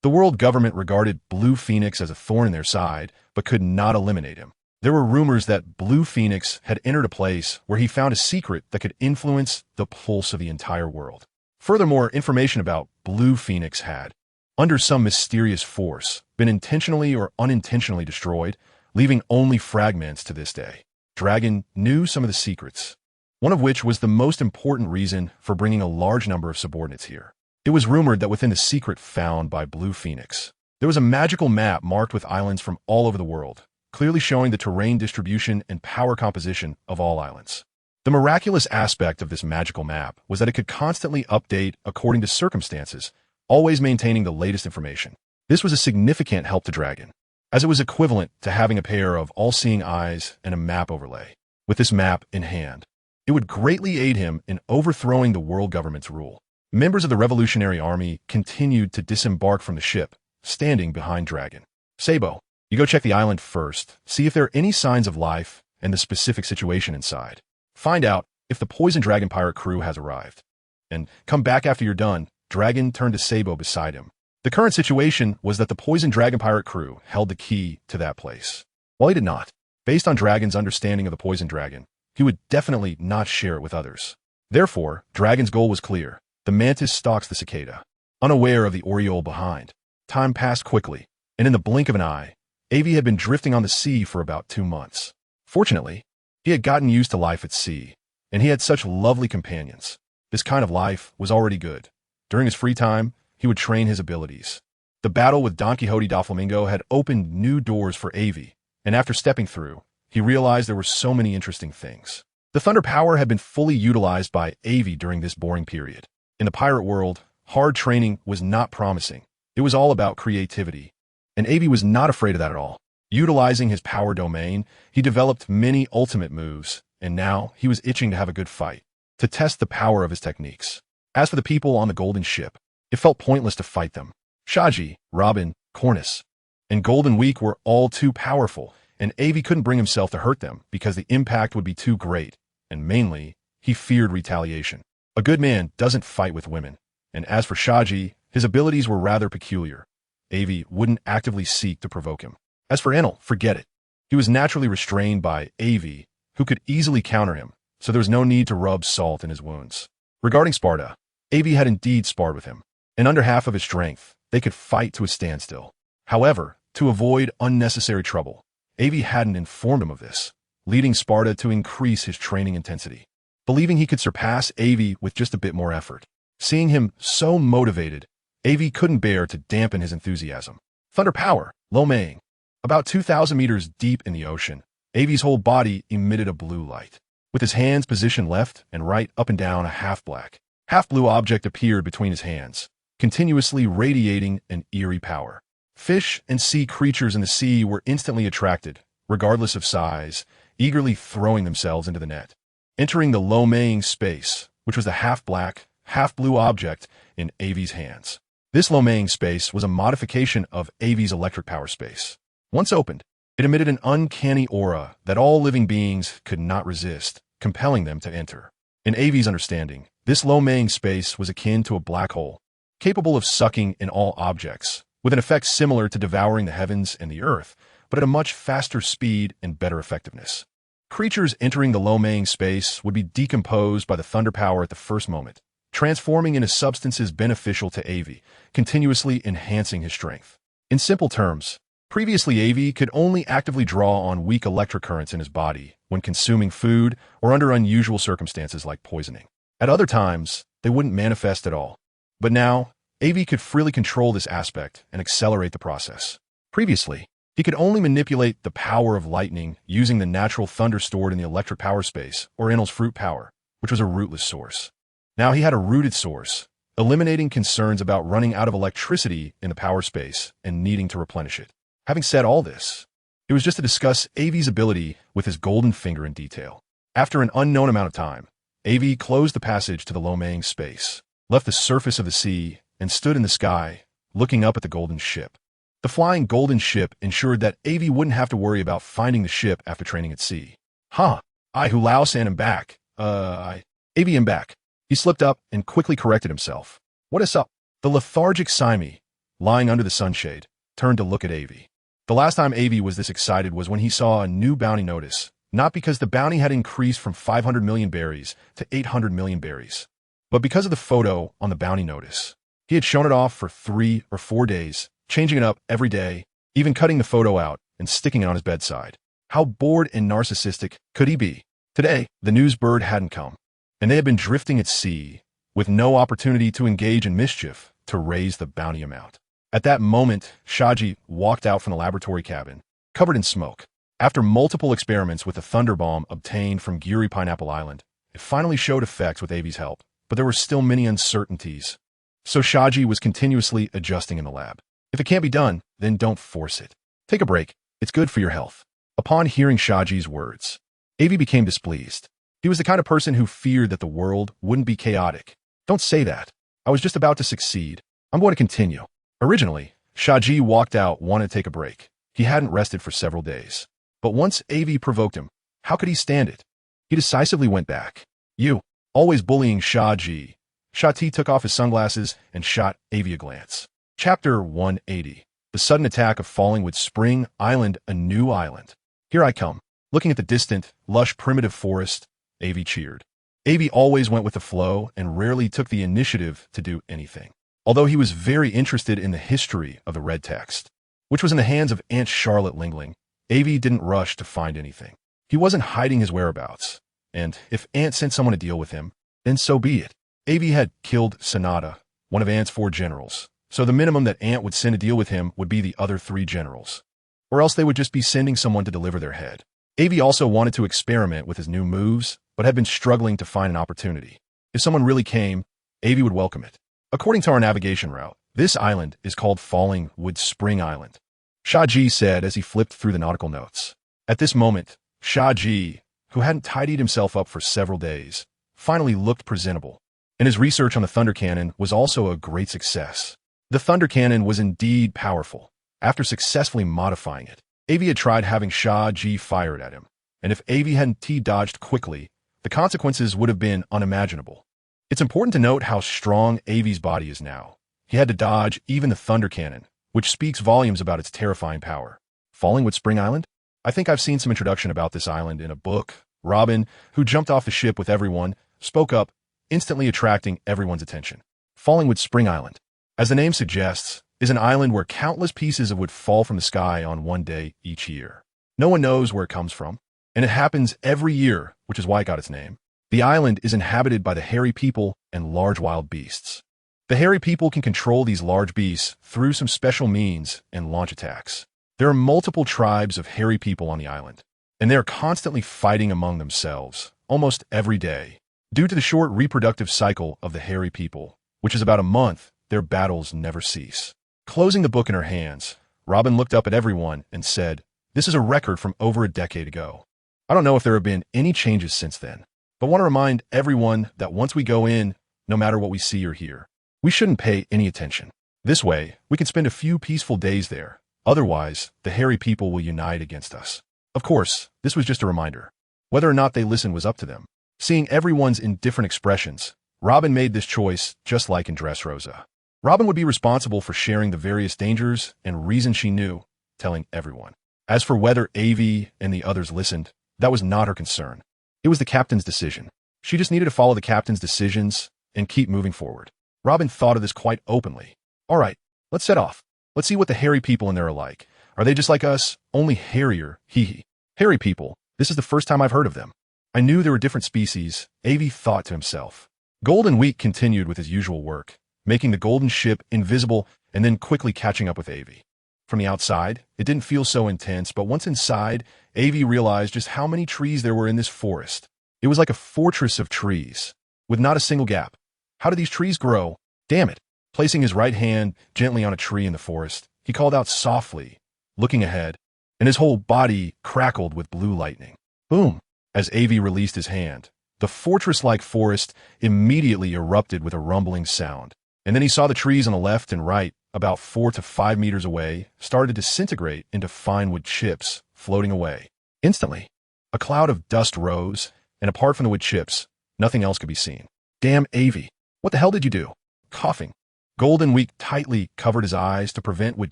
The world government regarded Blue Phoenix as a thorn in their side, but could not eliminate him. There were rumors that Blue Phoenix had entered a place where he found a secret that could influence the pulse of the entire world. Furthermore, information about Blue Phoenix had, under some mysterious force, been intentionally or unintentionally destroyed, leaving only fragments to this day. Dragon knew some of the secrets, one of which was the most important reason for bringing a large number of subordinates here. It was rumored that within the secret found by Blue Phoenix, there was a magical map marked with islands from all over the world, clearly showing the terrain distribution and power composition of all islands. The miraculous aspect of this magical map was that it could constantly update according to circumstances, always maintaining the latest information. This was a significant help to Dragon, as it was equivalent to having a pair of all-seeing eyes and a map overlay. With this map in hand, it would greatly aid him in overthrowing the world government's rule. Members of the Revolutionary Army continued to disembark from the ship, standing behind Dragon. Sabo, you go check the island first, see if there are any signs of life and the specific situation inside. Find out if the Poison Dragon pirate crew has arrived. And come back after you're done. Dragon turned to Sabo beside him. The current situation was that the Poison Dragon pirate crew held the key to that place. While he did not, based on Dragon's understanding of the Poison Dragon, he would definitely not share it with others. Therefore, Dragon's goal was clear. The mantis stalks the cicada, unaware of the oriole behind. Time passed quickly, and in the blink of an eye, Aivi had been drifting on the sea for about 2 months. Fortunately, he had gotten used to life at sea, and he had such lovely companions. This kind of life was already good. During his free time, he would train his abilities. The battle with Don Quixote Doflamingo had opened new doors for Aivi, and after stepping through, he realized there were so many interesting things. The thunder power had been fully utilized by Aivi during this boring period. In the pirate world, hard training was not promising. It was all about creativity, and Aivi was not afraid of that at all. Utilizing his power domain, he developed many ultimate moves, and now he was itching to have a good fight, to test the power of his techniques. As for the people on the golden ship, it felt pointless to fight them. Shati, Robin, Cornus, and Golden Week were all too powerful, and Aivi couldn't bring himself to hurt them because the impact would be too great, and mainly, he feared retaliation. A good man doesn't fight with women, and as for Shati, his abilities were rather peculiar. Aivi wouldn't actively seek to provoke him. As for Enel, forget it. He was naturally restrained by Aivi, who could easily counter him, so there was no need to rub salt in his wounds. Regarding Sparta, Aivi had indeed sparred with him, and under half of his strength, they could fight to a standstill. However, to avoid unnecessary trouble, Aivi hadn't informed him of this, leading Sparta to increase his training intensity, believing he could surpass Aivi with just a bit more effort. Seeing him so motivated, Aivi couldn't bear to dampen his enthusiasm. Thunder power, Lo Mang. About 2,000 meters deep in the ocean, Aivi's whole body emitted a blue light. With his hands positioned left and right up and down, a half-black, half-blue object appeared between his hands, continuously radiating an eerie power. Fish and sea creatures in the sea were instantly attracted, regardless of size, eagerly throwing themselves into the net. Entering the Lo Mang space, which was the half-black, half-blue object in Aivi's hands. This Lo Mang space was a modification of Aivi's electric power space. Once opened, it emitted an uncanny aura that all living beings could not resist, compelling them to enter. In Aivi's understanding, this Lo Mang space was akin to a black hole, capable of sucking in all objects, with an effect similar to devouring the heavens and the earth, but at a much faster speed and better effectiveness. Creatures entering the Lo Mang space would be decomposed by the thunder power at the first moment, transforming into substances beneficial to Aivi, continuously enhancing his strength. In simple terms, previously Aivi could only actively draw on weak electric currents in his body when consuming food or under unusual circumstances like poisoning. At other times, they wouldn't manifest at all. But now, Aivi could freely control this aspect and accelerate the process. Previously, he could only manipulate the power of lightning using the natural thunder stored in the electric power space, or Enel's fruit power, which was a rootless source. Now he had a rooted source, eliminating concerns about running out of electricity in the power space and needing to replenish it. Having said all this, it was just to discuss Aivi's ability with his golden finger in detail. After an unknown amount of time, Aivi closed the passage to the Lo Mang space, left the surface of the sea, and stood in the sky, looking up at the golden ship. The flying golden ship ensured that Aivi wouldn't have to worry about finding the ship after training at sea. I who Lao San am back. Aivi am back. He slipped up and quickly corrected himself. What is up? The lethargic Simi, lying under the sunshade, turned to look at Aivi. The last time Aivi was this excited was when he saw a new bounty notice, not because the bounty had increased from 500 million berries to 800 million berries, but because of the photo on the bounty notice. He had shown it off for 3 or 4 days, changing it up every day, even cutting the photo out and sticking it on his bedside. How bored and narcissistic could he be? Today, the news bird hadn't come, and they had been drifting at sea, with no opportunity to engage in mischief to raise the bounty amount. At that moment, Shati walked out from the laboratory cabin, covered in smoke. After multiple experiments with the thunder bomb obtained from Giri Pineapple Island, it finally showed effects with Aivi's help, but there were still many uncertainties. So Shati was continuously adjusting in the lab. If it can't be done, then don't force it. Take a break. It's good for your health. Upon hearing Shati's words, Aivi became displeased. He was the kind of person who feared that the world wouldn't be chaotic. Don't say that. I was just about to succeed. I'm going to continue. Originally, Shati walked out wanting to take a break. He hadn't rested for several days. But once Aivi provoked him, how could he stand it? He decisively went back. You, always bullying Shati. Shati took off his sunglasses and shot Aivi a glance. Chapter 180. The sudden attack of Fallingwood Spring Island, a new island. Here I come. Looking at the distant, lush primitive forest, Aivi cheered. Aivi always went with the flow and rarely took the initiative to do anything. Although he was very interested in the history of the red text, which was in the hands of Aunt Charlotte Lingling, Aivi didn't rush to find anything. He wasn't hiding his whereabouts, and if Aunt sent someone to deal with him, then so be it. Aivi had killed Sonata, one of Aunt's 4 generals, so the minimum that Aunt would send to deal with him would be the other 3 generals, or else they would just be sending someone to deliver their head. Aivi also wanted to experiment with his new moves, but had been struggling to find an opportunity. If someone really came, Aivi would welcome it. According to our navigation route, this island is called Fallingwood Spring Island, Shati said as he flipped through the nautical notes. At this moment, Shati, who hadn't tidied himself up for several days, finally looked presentable, and his research on the thunder cannon was also a great success. The thunder cannon was indeed powerful. After successfully modifying it, Aivi had tried having Shati fired at him, and if Aivi hadn't T-dodged quickly, the consequences would have been unimaginable. It's important to note how strong Aivi's body is now. He had to dodge even the thunder cannon, which speaks volumes about its terrifying power. Fallingwood Spring Island? I think I've seen some introduction about this island in a book. Robin, who jumped off the ship with everyone, spoke up, instantly attracting everyone's attention. Fallingwood Spring Island. As the name suggests, is an island where countless pieces of wood fall from the sky on one day each year. No one knows where it comes from, and it happens every year, which is why it got its name. The island is inhabited by the hairy people and large wild beasts. The hairy people can control these large beasts through some special means and launch attacks. There are multiple tribes of hairy people on the island, and they are constantly fighting among themselves, almost every day. Due to the short reproductive cycle of the hairy people, which is about a month, their battles never cease. Closing the book in her hands, Robin looked up at everyone and said, "This is a record from over a decade ago. I don't know if there have been any changes since then, but want to remind everyone that once we go in, no matter what we see or hear, we shouldn't pay any attention. This way, we can spend a few peaceful days there. Otherwise, the hairy people will unite against us." Of course, this was just a reminder. Whether or not they listened was up to them. Seeing everyone's indifferent expressions, Robin made this choice just like in Dressrosa. Robin would be responsible for sharing the various dangers and reasons she knew, telling everyone. As for whether Aivi and the others listened, that was not her concern. It was the captain's decision. She just needed to follow the captain's decisions and keep moving forward. Robin thought of this quite openly. All right, let's set off. Let's see what the hairy people in there are like. Are they just like us, only hairier? Hee. Hairy people. This is the first time I've heard of them. I knew there were different species, Aivi thought to himself. Golden Week continued with his usual work, making the golden ship invisible and then quickly catching up with Aivi. From the outside, it didn't feel so intense, but once inside, Aivi realized just how many trees there were in this forest. It was like a fortress of trees, with not a single gap. How do these trees grow? Damn it. Placing his right hand gently on a tree in the forest, he called out softly, looking ahead, and his whole body crackled with blue lightning. Boom! As Aivi released his hand, the fortress-like forest immediately erupted with a rumbling sound, and then he saw the trees on the left and right, about 4 to 5 meters away, started to disintegrate into fine wood chips, floating away. Instantly, a cloud of dust rose, and apart from the wood chips, nothing else could be seen. Damn, Aivi, what the hell did you do? Coughing. Golden Week tightly covered his eyes to prevent wood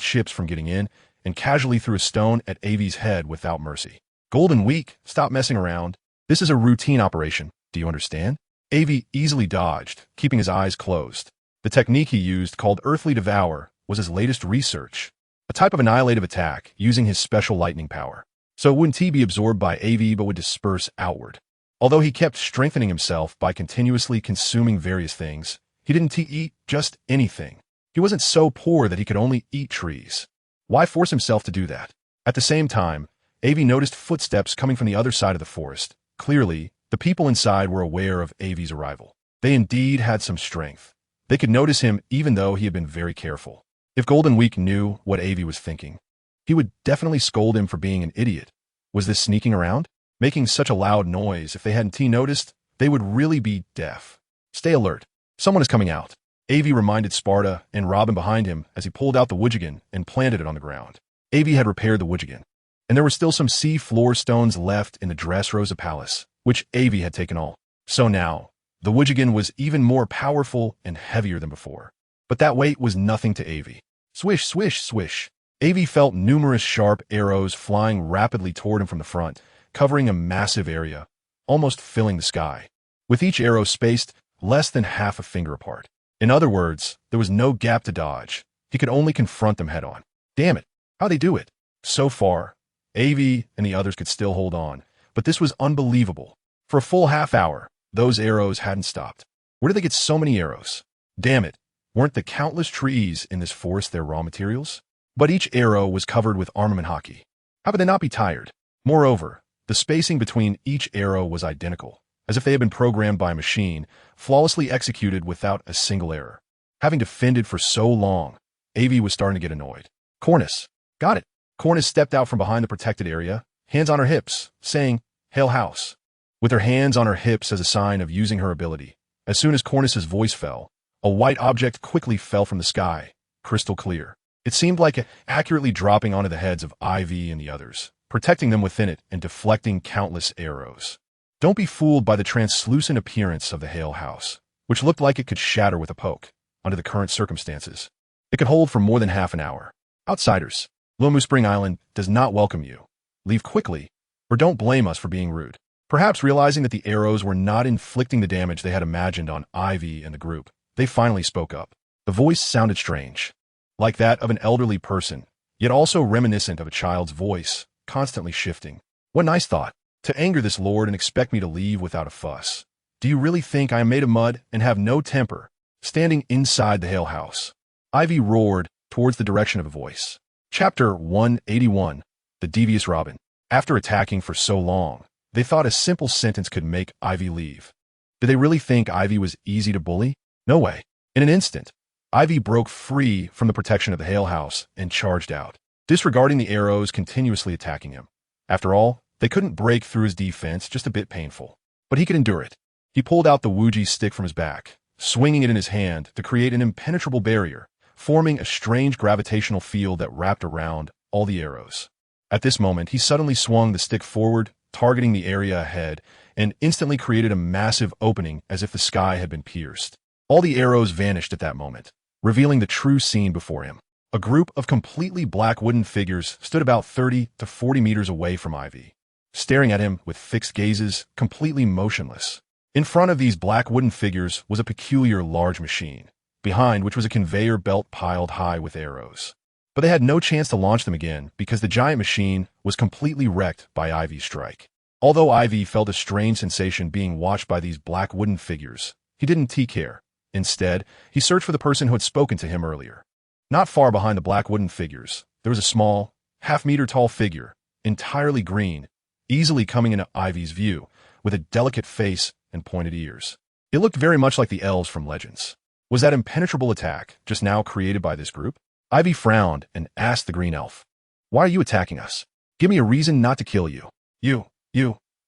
chips from getting in, and casually threw a stone at Aivi's head without mercy. Golden Week, stop messing around. This is a routine operation. Do you understand? Aivi easily dodged, keeping his eyes closed. The technique he used, called Earthly Devour, was his latest research, a type of annihilative attack using his special lightning power. So it wouldn't be absorbed by Aivi but would disperse outward. Although he kept strengthening himself by continuously consuming various things, he didn't eat just anything. He wasn't so poor that he could only eat trees. Why force himself to do that? At the same time, Aivi noticed footsteps coming from the other side of the forest. Clearly, the people inside were aware of Aivi's arrival. They indeed had some strength. They could notice him even though he had been very careful. If Golden Week knew what Aivi was thinking, he would definitely scold him for being an idiot. Was this sneaking around? Making such a loud noise, if they hadn't noticed, they would really be deaf. Stay alert. Someone is coming out. Aivi reminded Sparta and Robin behind him as he pulled out the woodjigan and planted it on the ground. Aivi had repaired the woodjigan, and there were still some sea floor stones left in the Dressrosa Palace, which Aivi had taken all. So now, the woodjigan was even more powerful and heavier than before. But that weight was nothing to Aivi. Swish, swish, swish. Aivi felt numerous sharp arrows flying rapidly toward him from the front, covering a massive area, almost filling the sky, with each arrow spaced less than half a finger apart. In other words, there was no gap to dodge. He could only confront them head-on. Damn it, how'd they do it? So far, Aivi and the others could still hold on, but this was unbelievable. For a full half hour, those arrows hadn't stopped. Where did they get so many arrows? Damn it, weren't the countless trees in this forest their raw materials? But each arrow was covered with armament hockey. How could they not be tired? Moreover, the spacing between each arrow was identical, as if they had been programmed by a machine, flawlessly executed without a single error. Having defended for so long, Aivi was starting to get annoyed. Cornus. Got it. Cornus stepped out from behind the protected area, hands on her hips, saying, "Hail House." With her hands on her hips as a sign of using her ability, as soon as Cornus's voice fell, a white object quickly fell from the sky, crystal clear. It seemed like accurately dropping onto the heads of Aivi and the others, protecting them within it and deflecting countless arrows. Don't be fooled by the translucent appearance of the Hail House, which looked like it could shatter with a poke, under the current circumstances. It could hold for more than half an hour. Outsiders, Lomu Spring Island does not welcome you. Leave quickly, or don't blame us for being rude. Perhaps realizing that the arrows were not inflicting the damage they had imagined on Aivi and the group, they finally spoke up. The voice sounded strange. like that of an elderly person, yet also reminiscent of a child's voice, constantly shifting. What nice thought, to anger this lord and expect me to leave without a fuss. Do you really think I am made of mud and have no temper? Standing inside the Hale house, Aivi roared towards the direction of a voice. Chapter 181. The Devious Robin. After attacking for so long, they thought a simple sentence could make Aivi leave. Did they really think Aivi was easy to bully? No way. In an instant, Aivi broke free from the protection of the Hale house and charged out, disregarding the arrows continuously attacking him. After all, they couldn't break through his defense, just a bit painful. But he could endure it. He pulled out the Wuji stick from his back, swinging it in his hand to create an impenetrable barrier, forming a strange gravitational field that wrapped around all the arrows. At this moment, he suddenly swung the stick forward, targeting the area ahead, and instantly created a massive opening as if the sky had been pierced. All the arrows vanished at that moment, revealing the true scene before him. A group of completely black wooden figures stood about 30 to 40 meters away from Aivi, staring at him with fixed gazes, completely motionless. In front of these black wooden figures was a peculiar large machine, behind which was a conveyor belt piled high with arrows. But they had no chance to launch them again because the giant machine was completely wrecked by Aivi's strike. Although Aivi felt a strange sensation being watched by these black wooden figures, he didn't take care. Instead, he searched for the person who had spoken to him earlier. Not far behind the black wooden figures, there was a small, half-meter-tall figure, entirely green, easily coming into Aivi's view, with a delicate face and pointed ears. It looked very much like the elves from Legends. Was that impenetrable attack just now created by this group? Aivi frowned and asked the green elf, "Why are you attacking us? Give me a reason not to kill you. You,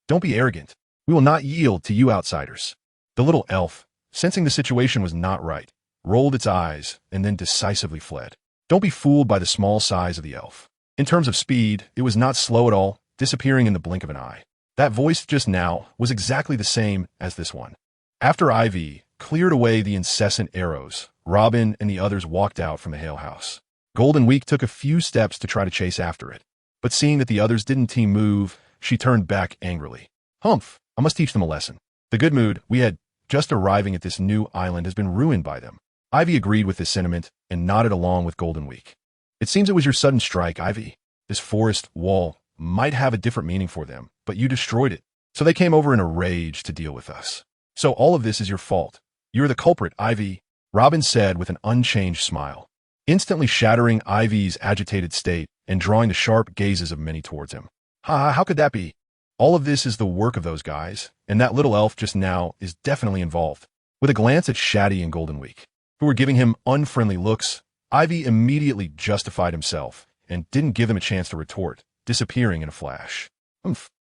don't be arrogant. We will not yield to you outsiders." The little elf, sensing the situation was not right, rolled its eyes and then decisively fled. Don't be fooled by the small size of the elf. In terms of speed, it was not slow at all, disappearing in the blink of an eye. That voice just now was exactly the same as this one. After Aivi cleared away the incessant arrows, Robin and the others walked out from the Hale house. Golden Week took a few steps to try to chase after it, but seeing that the others didn't team move, she turned back angrily. Humph, I must teach them a lesson. The good mood we had just arriving at this new island has been ruined by them. Aivi agreed with this sentiment and nodded along with Golden Week. It seems it was your sudden strike, Aivi. This forest wall might have a different meaning for them, but you destroyed it. So they came over in a rage to deal with us. So all of this is your fault. You're the culprit, Aivi, Robin said with an unchanged smile, instantly shattering Ivy's agitated state and drawing the sharp gazes of many towards him. How could that be? All of this is the work of those guys, and that little elf just now is definitely involved. With a glance at Shati and Golden Week, who were giving him unfriendly looks, Aivi immediately justified himself and didn't give them a chance to retort, disappearing in a flash.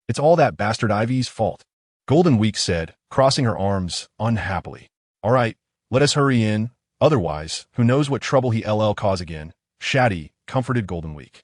It's all that bastard Ivy's fault, Golden Week said, crossing her arms unhappily. All right, let us hurry in, otherwise, who knows what trouble he'll cause again. Shati comforted Golden Week.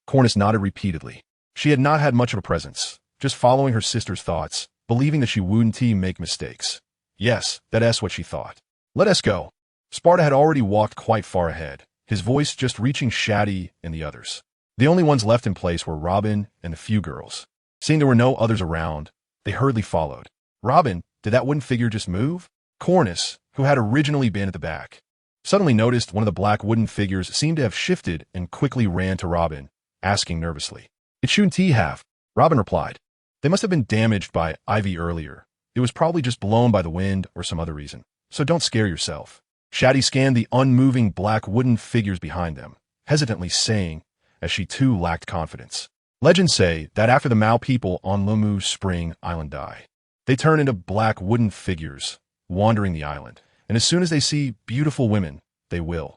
Cornus nodded repeatedly. She had not had much of a presence, just following her sister's thoughts, believing that she wouldn't make mistakes. Yes, that's what she thought. Let us go. Sparta had already walked quite far ahead, his voice just reaching Shati and the others. The only ones left in place were Robin and a few girls. Seeing there were no others around, they hurriedly followed. Robin, did that wooden figure just move? Cornus, who had originally been at the back, suddenly noticed one of the black wooden figures seemed to have shifted and quickly ran to Robin, asking nervously. It shouldn't have, Robin replied. They must have been damaged by Aivi earlier. It was probably just blown by the wind or some other reason. So don't scare yourself. Shati scanned the unmoving black wooden figures behind them, hesitantly saying, as she too lacked confidence. Legends say that after the Mao people on Lumu Spring Island die, they turn into black wooden figures, wandering the island, and as soon as they see beautiful women, they will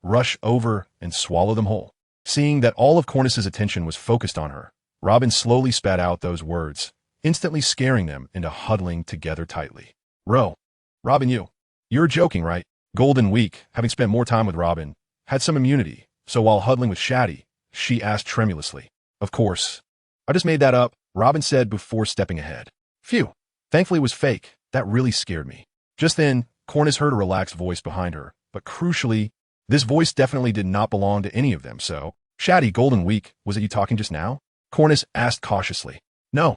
rush over and swallow them whole. Seeing that all of Cornus's attention was focused on her, Robin slowly spat out those words, instantly scaring them into huddling together tightly. Robin, you're joking, right? Golden Week, having spent more time with Robin, had some immunity, so while huddling with Shati, she asked tremulously. Of course. I just made that up, Robin said before stepping ahead. Phew. Thankfully it was fake. That really scared me. Just then, Cornus heard a relaxed voice behind her, but crucially, this voice definitely did not belong to any of them, so, Shati, Golden Week, was it you talking just now? Cornus asked cautiously. No.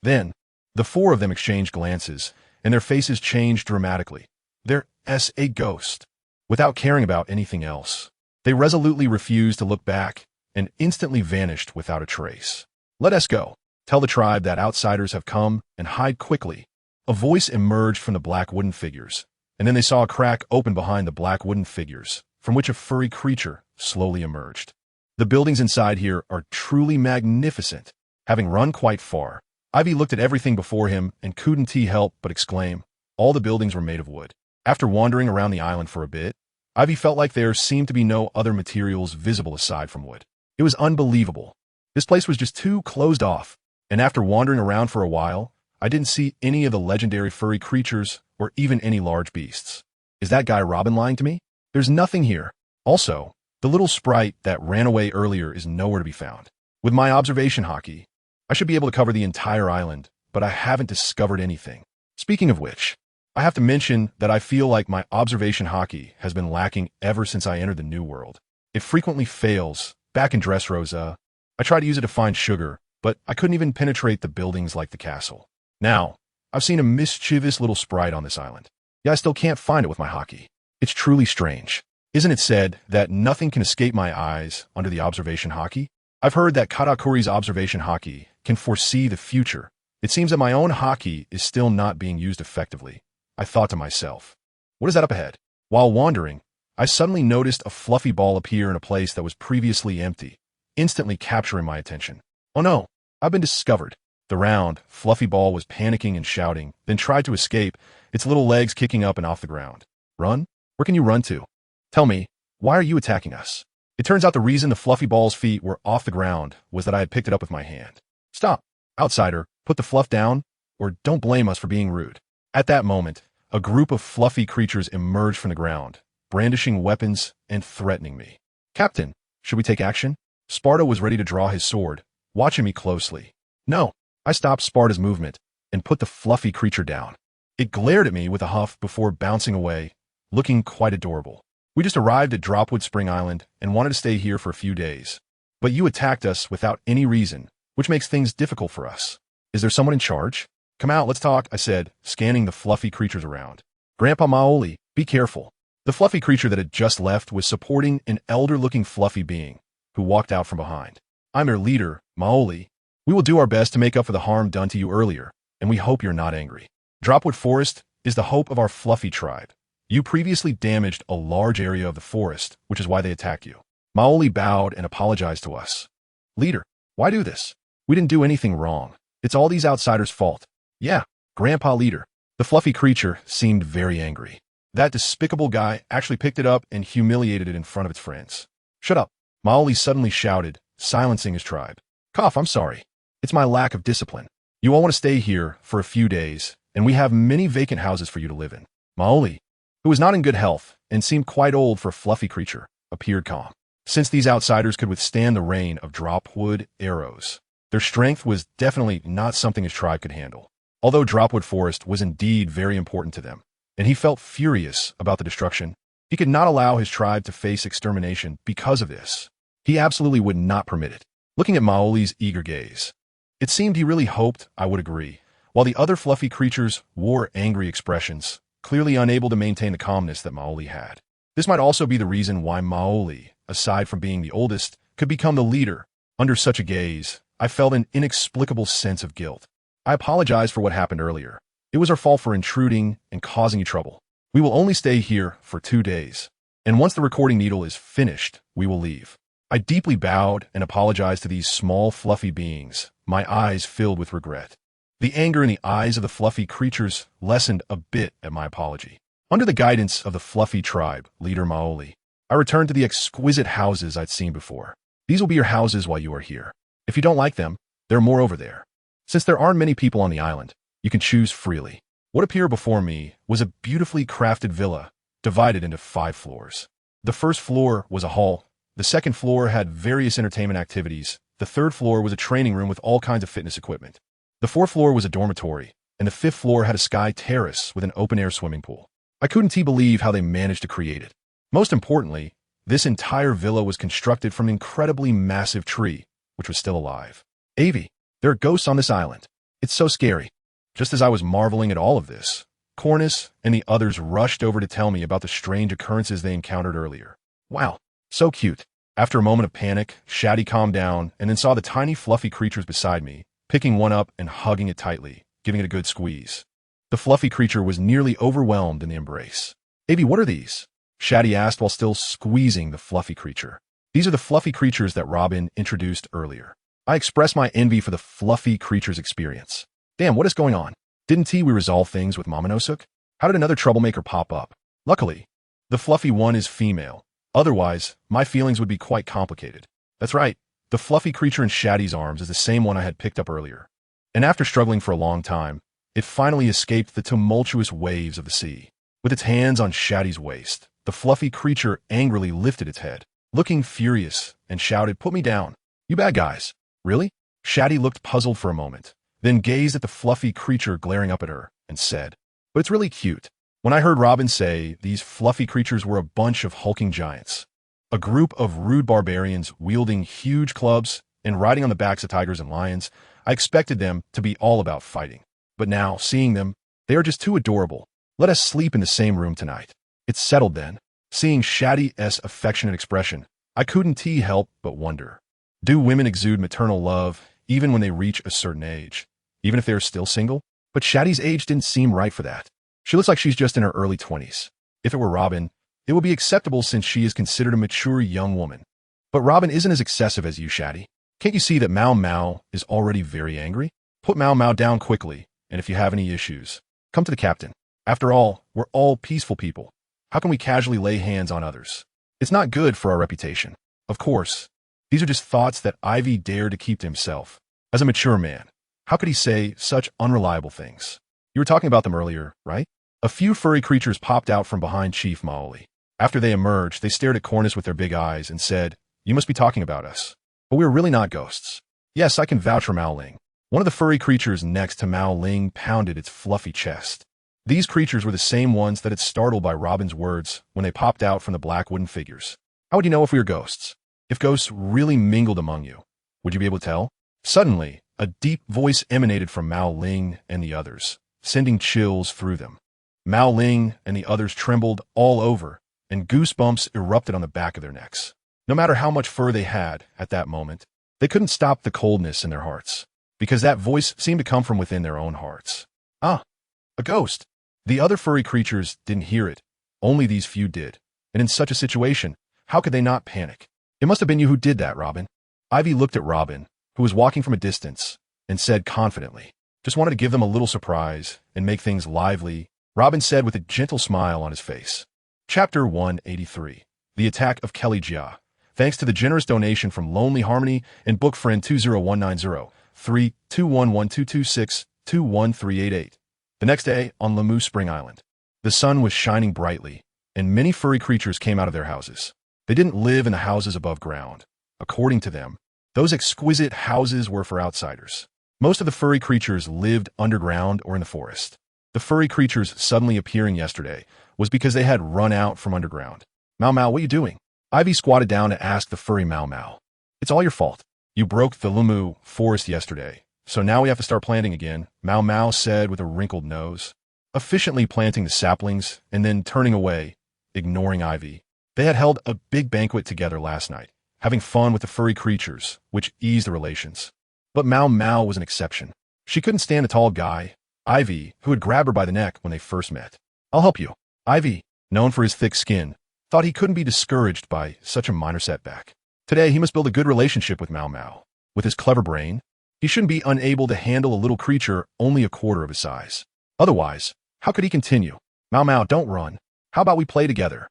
Then, the four of them exchanged glances, and their faces changed dramatically. There's a ghost. without caring about anything else. They resolutely refused to look back and instantly vanished without a trace. Let us go. Tell the tribe that outsiders have come and hide quickly. A voice emerged from the black wooden figures, and then they saw a crack open behind the black wooden figures, from which a furry creature slowly emerged. The buildings inside here are truly magnificent. Having run quite far, Aivi looked at everything before him and couldn't help but exclaim, all the buildings were made of wood. After wandering around the island for a bit, Aivi felt like there seemed to be no other materials visible aside from wood. It was unbelievable. This place was just too closed off, and after wandering around for a while, I didn't see any of the legendary furry creatures or even any large beasts. Is that guy Robin lying to me? There's nothing here. Also, the little sprite that ran away earlier is nowhere to be found. With my observation hockey, I should be able to cover the entire island, but I haven't discovered anything. Speaking of which, I have to mention that I feel like my observation hockey has been lacking ever since I entered the new world. It frequently fails. Back in Dressrosa, I tried to use it to find sugar, but I couldn't even penetrate the buildings like the castle. Now, I've seen a mischievous little sprite on this island. Yet I still can't find it with my hockey. It's truly strange. Isn't it said that nothing can escape my eyes under the observation hockey? I've heard that Katakuri's observation hockey can foresee the future. It seems that my own hockey is still not being used effectively. I thought to myself, what is that up ahead? While wandering, I suddenly noticed a fluffy ball appear in a place that was previously empty, instantly capturing my attention. Oh no, I've been discovered. The round, fluffy ball was panicking and shouting, then tried to escape, its little legs kicking up and off the ground. Run? Where can you run to? Tell me, why are you attacking us? It turns out the reason the fluffy ball's feet were off the ground was that I had picked it up with my hand. Stop. Outsider, put the fluff down, or don't blame us for being rude. At that moment, a group of fluffy creatures emerged from the ground, brandishing weapons and threatening me. Captain, should we take action? Sparta was ready to draw his sword, watching me closely. No, I stopped Sparta's movement and put the fluffy creature down. It glared at me with a huff before bouncing away, looking quite adorable. We just arrived at Dropwood Spring Island and wanted to stay here for a few days. But you attacked us without any reason, which makes things difficult for us. Is there someone in charge? Come out, let's talk, I said, scanning the fluffy creatures around. Grandpa Maoli, be careful. The fluffy creature that had just left was supporting an elder-looking fluffy being, who walked out from behind. I'm your leader, Maoli. We will do our best to make up for the harm done to you earlier, and we hope you're not angry. Dropwood Forest is the hope of our fluffy tribe. You previously damaged a large area of the forest, which is why they attack you. Maoli bowed and apologized to us. Leader, why do this? We didn't do anything wrong. It's all these outsiders' fault. Yeah, Grandpa Leader. The fluffy creature seemed very angry. That despicable guy actually picked it up and humiliated it in front of its friends. Shut up, Maoli suddenly shouted, silencing his tribe. Cough, I'm sorry. It's my lack of discipline. You all want to stay here for a few days, and we have many vacant houses for you to live in. Maoli, who was not in good health and seemed quite old for a fluffy creature, appeared calm. Since these outsiders could withstand the rain of dropwood arrows, their strength was definitely not something his tribe could handle. Although Dropwood Forest was indeed very important to them, and he felt furious about the destruction, he could not allow his tribe to face extermination because of this. He absolutely would not permit it. Looking at Maoli's eager gaze, it seemed he really hoped I would agree, while the other fluffy creatures wore angry expressions, clearly unable to maintain the calmness that Maoli had. This might also be the reason why Maoli, aside from being the oldest, could become the leader. Under such a gaze, I felt an inexplicable sense of guilt. I apologize for what happened earlier. It was our fault for intruding and causing you trouble. We will only stay here for 2 days, and once the recording needle is finished, we will leave. I deeply bowed and apologized to these small fluffy beings, my eyes filled with regret. The anger in the eyes of the fluffy creatures lessened a bit at my apology. Under the guidance of the fluffy tribe, leader Maoli, I returned to the exquisite houses I'd seen before. These will be your houses while you are here. If you don't like them, there are more over there. Since there aren't many people on the island, you can choose freely. What appeared before me was a beautifully crafted villa, divided into 5 floors. The first floor was a hall. The second floor had various entertainment activities. The third floor was a training room with all kinds of fitness equipment. The fourth floor was a dormitory, and the fifth floor had a sky terrace with an open-air swimming pool. I couldn't believe how they managed to create it. Most importantly, this entire villa was constructed from an incredibly massive tree, which was still alive. Aivi, there are ghosts on this island. It's so scary. Just as I was marveling at all of this, Cornice and the others rushed over to tell me about the strange occurrences they encountered earlier. Wow, so cute. After a moment of panic, Shati calmed down and then saw the tiny fluffy creatures beside me, picking one up and hugging it tightly, giving it a good squeeze. The fluffy creature was nearly overwhelmed in the embrace. Aivi, what are these? Shati asked while still squeezing the fluffy creature. These are the fluffy creatures that Robin introduced earlier. I expressed my envy for the fluffy creature's experience. Damn, what is going on? Didn't we resolve things with Momonosuke? How did another troublemaker pop up? Luckily, the fluffy one is female. Otherwise, my feelings would be quite complicated. That's right, the fluffy creature in Shati's arms is the same one I had picked up earlier. And after struggling for a long time, it finally escaped the tumultuous waves of the sea. With its hands on Shati's waist, the fluffy creature angrily lifted its head, looking furious, and shouted, "Put me down. You bad guys." Really? Shati looked puzzled for a moment, then gazed at the fluffy creature glaring up at her, and said, "But it's really cute." When I heard Robin say these fluffy creatures were a bunch of hulking giants, a group of rude barbarians wielding huge clubs and riding on the backs of tigers and lions, I expected them to be all about fighting. But now, seeing them, they are just too adorable. Let us sleep in the same room tonight. It's settled then. Seeing Shati's affectionate expression, I couldn't help but wonder. Do women exude maternal love even when they reach a certain age, even if they are still single? But Shati's age didn't seem right for that. She looks like she's just in her early 20s. If it were Robin, it would be acceptable since she is considered a mature young woman. But Robin isn't as excessive as you, Shati. Can't you see that Mao Mao is already very angry? Put Mao Mao down quickly, and if you have any issues, come to the captain. After all, we're all peaceful people. How can we casually lay hands on others? It's not good for our reputation. Of course, these are just thoughts that Aivi dared to keep to himself. As a mature man, how could he say such unreliable things? You were talking about them earlier, right? A few furry creatures popped out from behind Chief Maoli. After they emerged, they stared at Cornice with their big eyes and said, "You must be talking about us." But we were really not ghosts. Yes, I can vouch for Mao Ling. One of the furry creatures next to Mao Ling pounded its fluffy chest. These creatures were the same ones that had startled by Robin's words when they popped out from the black wooden figures. How would you know if we were ghosts? If ghosts really mingled among you, would you be able to tell? Suddenly, a deep voice emanated from Mao Ling and the others, sending chills through them. Mao Ling and the others trembled all over, and goosebumps erupted on the back of their necks. No matter how much fur they had at that moment, they couldn't stop the coldness in their hearts, because that voice seemed to come from within their own hearts. Ah, a ghost. The other furry creatures didn't hear it. Only these few did. And in such a situation, how could they not panic? It must have been you who did that, Robin. Aivi looked at Robin, who was walking from a distance, and said confidently, "Just wanted to give them a little surprise and make things lively," Robin said with a gentle smile on his face. Chapter 183. The Attack of Kelly Jia. Thanks to the generous donation from Lonely Harmony and book friend 20190 3211226 21388. The next day, on Lamu Spring Island, the sun was shining brightly, and many furry creatures came out of their houses. They didn't live in the houses above ground. According to them, those exquisite houses were for outsiders. Most of the furry creatures lived underground or in the forest. The furry creatures suddenly appearing yesterday was because they had run out from underground. "Mao Mao, what are you doing?" Aivi squatted down to ask the furry Mao Mao. "It's all your fault. You broke the Lamu forest yesterday. So now we have to start planting again," Mao Mao said with a wrinkled nose, efficiently planting the saplings and then turning away, ignoring Aivi. They had held a big banquet together last night, having fun with the furry creatures, which eased the relations. But Mao Mao was an exception. She couldn't stand a tall guy, Aivi, who had grabbed her by the neck when they first met. "I'll help you." Aivi, known for his thick skin, thought he couldn't be discouraged by such a minor setback. Today, he must build a good relationship with Mao Mao. With his clever brain, he shouldn't be unable to handle a little creature only a quarter of his size. Otherwise, how could he continue? "Mao Mao, don't run. How about we play together?"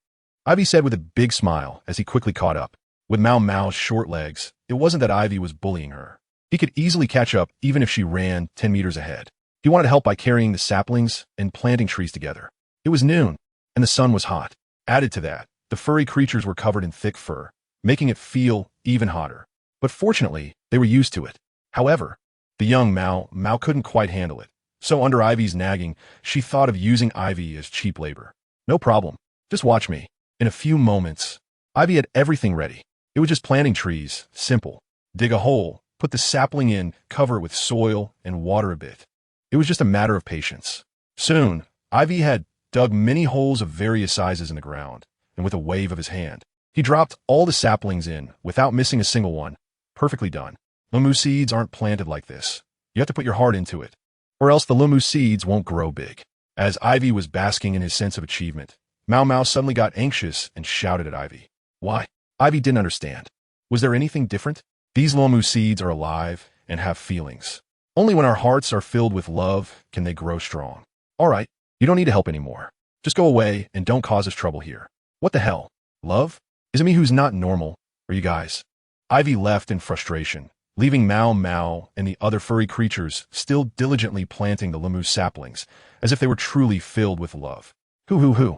Aivi said with a big smile as he quickly caught up. With Mao Mao's short legs, it wasn't that Aivi was bullying her. He could easily catch up even if she ran 10 meters ahead. He wanted help by carrying the saplings and planting trees together. It was noon, and the sun was hot. Added to that, the furry creatures were covered in thick fur, making it feel even hotter. But fortunately, they were used to it. However, the young Mao couldn't quite handle it. So under Ivy's nagging, she thought of using Aivi as cheap labor. "No problem. Just watch me." In a few moments, Aivi had everything ready. It was just planting trees, simple. Dig a hole, put the sapling in, cover it with soil, and water a bit. It was just a matter of patience. Soon, Ivy had dug many holes of various sizes in the ground, and with a wave of his hand, he dropped all the saplings in without missing a single one. Perfectly done. Lumu seeds aren't planted like this. You have to put your heart into it, or else the Lumu seeds won't grow big. As Ivy was basking in his sense of achievement, Mau Mau suddenly got anxious and shouted at Ivy. Why? Ivy didn't understand. Was there anything different? These Lumu seeds are alive and have feelings. Only when our hearts are filled with love can they grow strong. All right, you don't need to help anymore. Just go away and don't cause us trouble here. What the hell? Love? Is it me who's not normal, or you guys? Ivy left in frustration, leaving Mau Mau and the other furry creatures still diligently planting the Lumu saplings, as if they were truly filled with love. Hoo.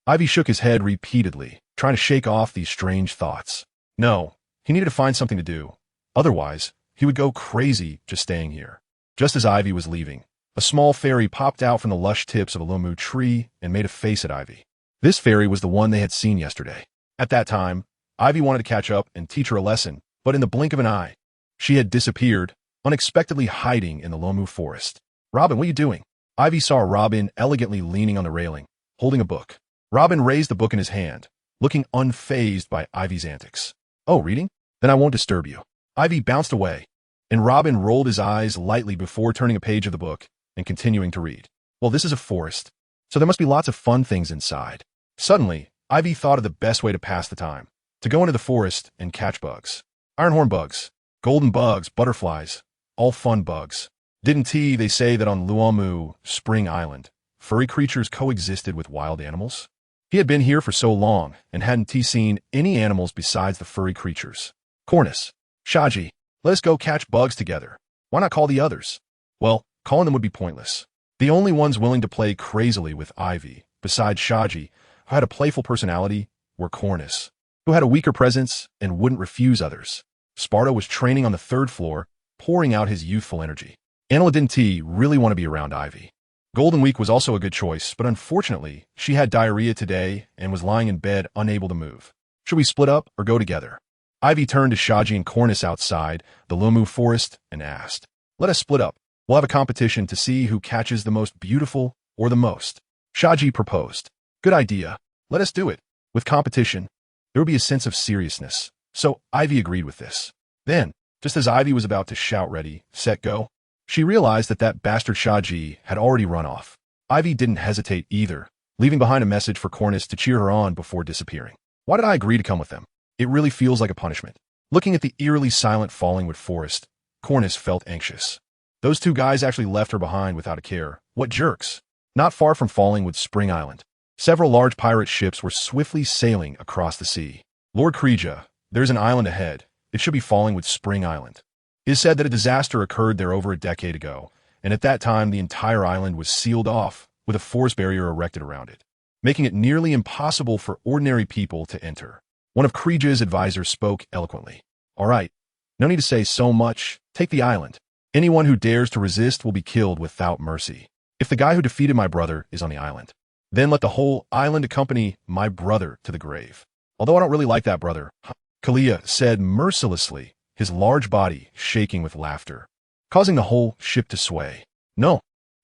Ivy shook his head repeatedly, trying to shake off these strange thoughts. No, he needed to find something to do. Otherwise, he would go crazy just staying here. Just as Ivy was leaving, a small fairy popped out from the lush tips of a Lumu tree and made a face at Ivy. This fairy was the one they had seen yesterday. At that time, Ivy wanted to catch up and teach her a lesson, but in the blink of an eye, she had disappeared, unexpectedly hiding in the Lumu forest. Robin, what are you doing? Ivy saw Robin elegantly leaning on the railing, holding a book. Robin raised the book in his hand, looking unfazed by Ivy's antics. Oh, reading? Then I won't disturb you. Ivy bounced away, and Robin rolled his eyes lightly before turning a page of the book and continuing to read. Well, this is a forest, so there must be lots of fun things inside. Suddenly, Ivy thought of the best way to pass the time, to go into the forest and catch bugs. Ironhorn bugs, golden bugs, butterflies, all fun bugs. Didn't they say that on Luomu, Spring Island, furry creatures coexisted with wild animals? He had been here for so long and hadn't seen any animals besides the furry creatures. Cornus, Shati, let us go catch bugs together. Why not call the others? Well, calling them would be pointless. The only ones willing to play crazily with Ivy, besides Shati, who had a playful personality, were Cornus, who had a weaker presence and wouldn't refuse others. Sparta was training on the third floor, pouring out his youthful energy. Anila didn't really want to be around Ivy. Golden Week was also a good choice, but unfortunately, she had diarrhea today and was lying in bed unable to move. Should we split up or go together? Ivy turned to Shati and Cornus outside the Lumu forest and asked, Let us split up. We'll have a competition to see who catches the most beautiful or the most. Shati proposed. Good idea. Let us do it. With competition, there would be a sense of seriousness. So Ivy agreed with this. Then, just as Ivy was about to shout ready, set, go, she realized that bastard Shati had already run off. Ivy didn't hesitate either, leaving behind a message for Cornus to cheer her on before disappearing. Why did I agree to come with them? It really feels like a punishment. Looking at the eerily silent Fallingwood forest, Cornus felt anxious. Those two guys actually left her behind without a care. What jerks! Not far from Fallingwood Spring Island, several large pirate ships were swiftly sailing across the sea. Lord Kreja, there's an island ahead. It should be Fallingwood Spring Island. It is said that a disaster occurred there over a decade ago, and at that time the entire island was sealed off with a forest barrier erected around it, making it nearly impossible for ordinary people to enter. One of Kreja's advisors spoke eloquently. All right, no need to say so much. Take the island. Anyone who dares to resist will be killed without mercy. If the guy who defeated my brother is on the island, then let the whole island accompany my brother to the grave. Although I don't really like that brother, Kalia said mercilessly, his large body shaking with laughter, causing the whole ship to sway. No,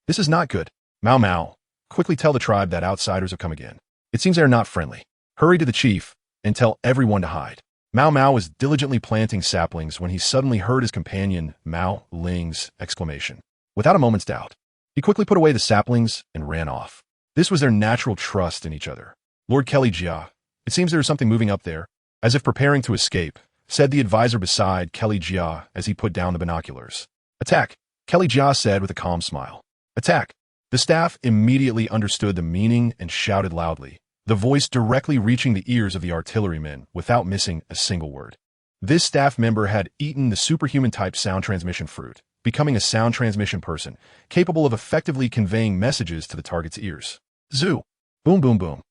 this is not good. Mau Mau, quickly tell the tribe that outsiders have come again. It seems they are not friendly. Hurry to the chief and tell everyone to hide. Mau Mau was diligently planting saplings when he suddenly heard his companion Mao Ling's exclamation. Without a moment's doubt, he quickly put away the saplings and ran off. This was their natural trust in each other. Lord Kelly Jia, it seems there is something moving up there. As if preparing to escape, said the advisor beside Kelly Jia as he put down the binoculars. Attack, Kelly Jia said with a calm smile. Attack. The staff immediately understood the meaning and shouted loudly, the voice directly reaching the ears of the artillerymen without missing a single word. This staff member had eaten the superhuman-type sound transmission fruit, becoming a sound transmission person, capable of effectively conveying messages to the target's ears. Zoo. Boom boom boom.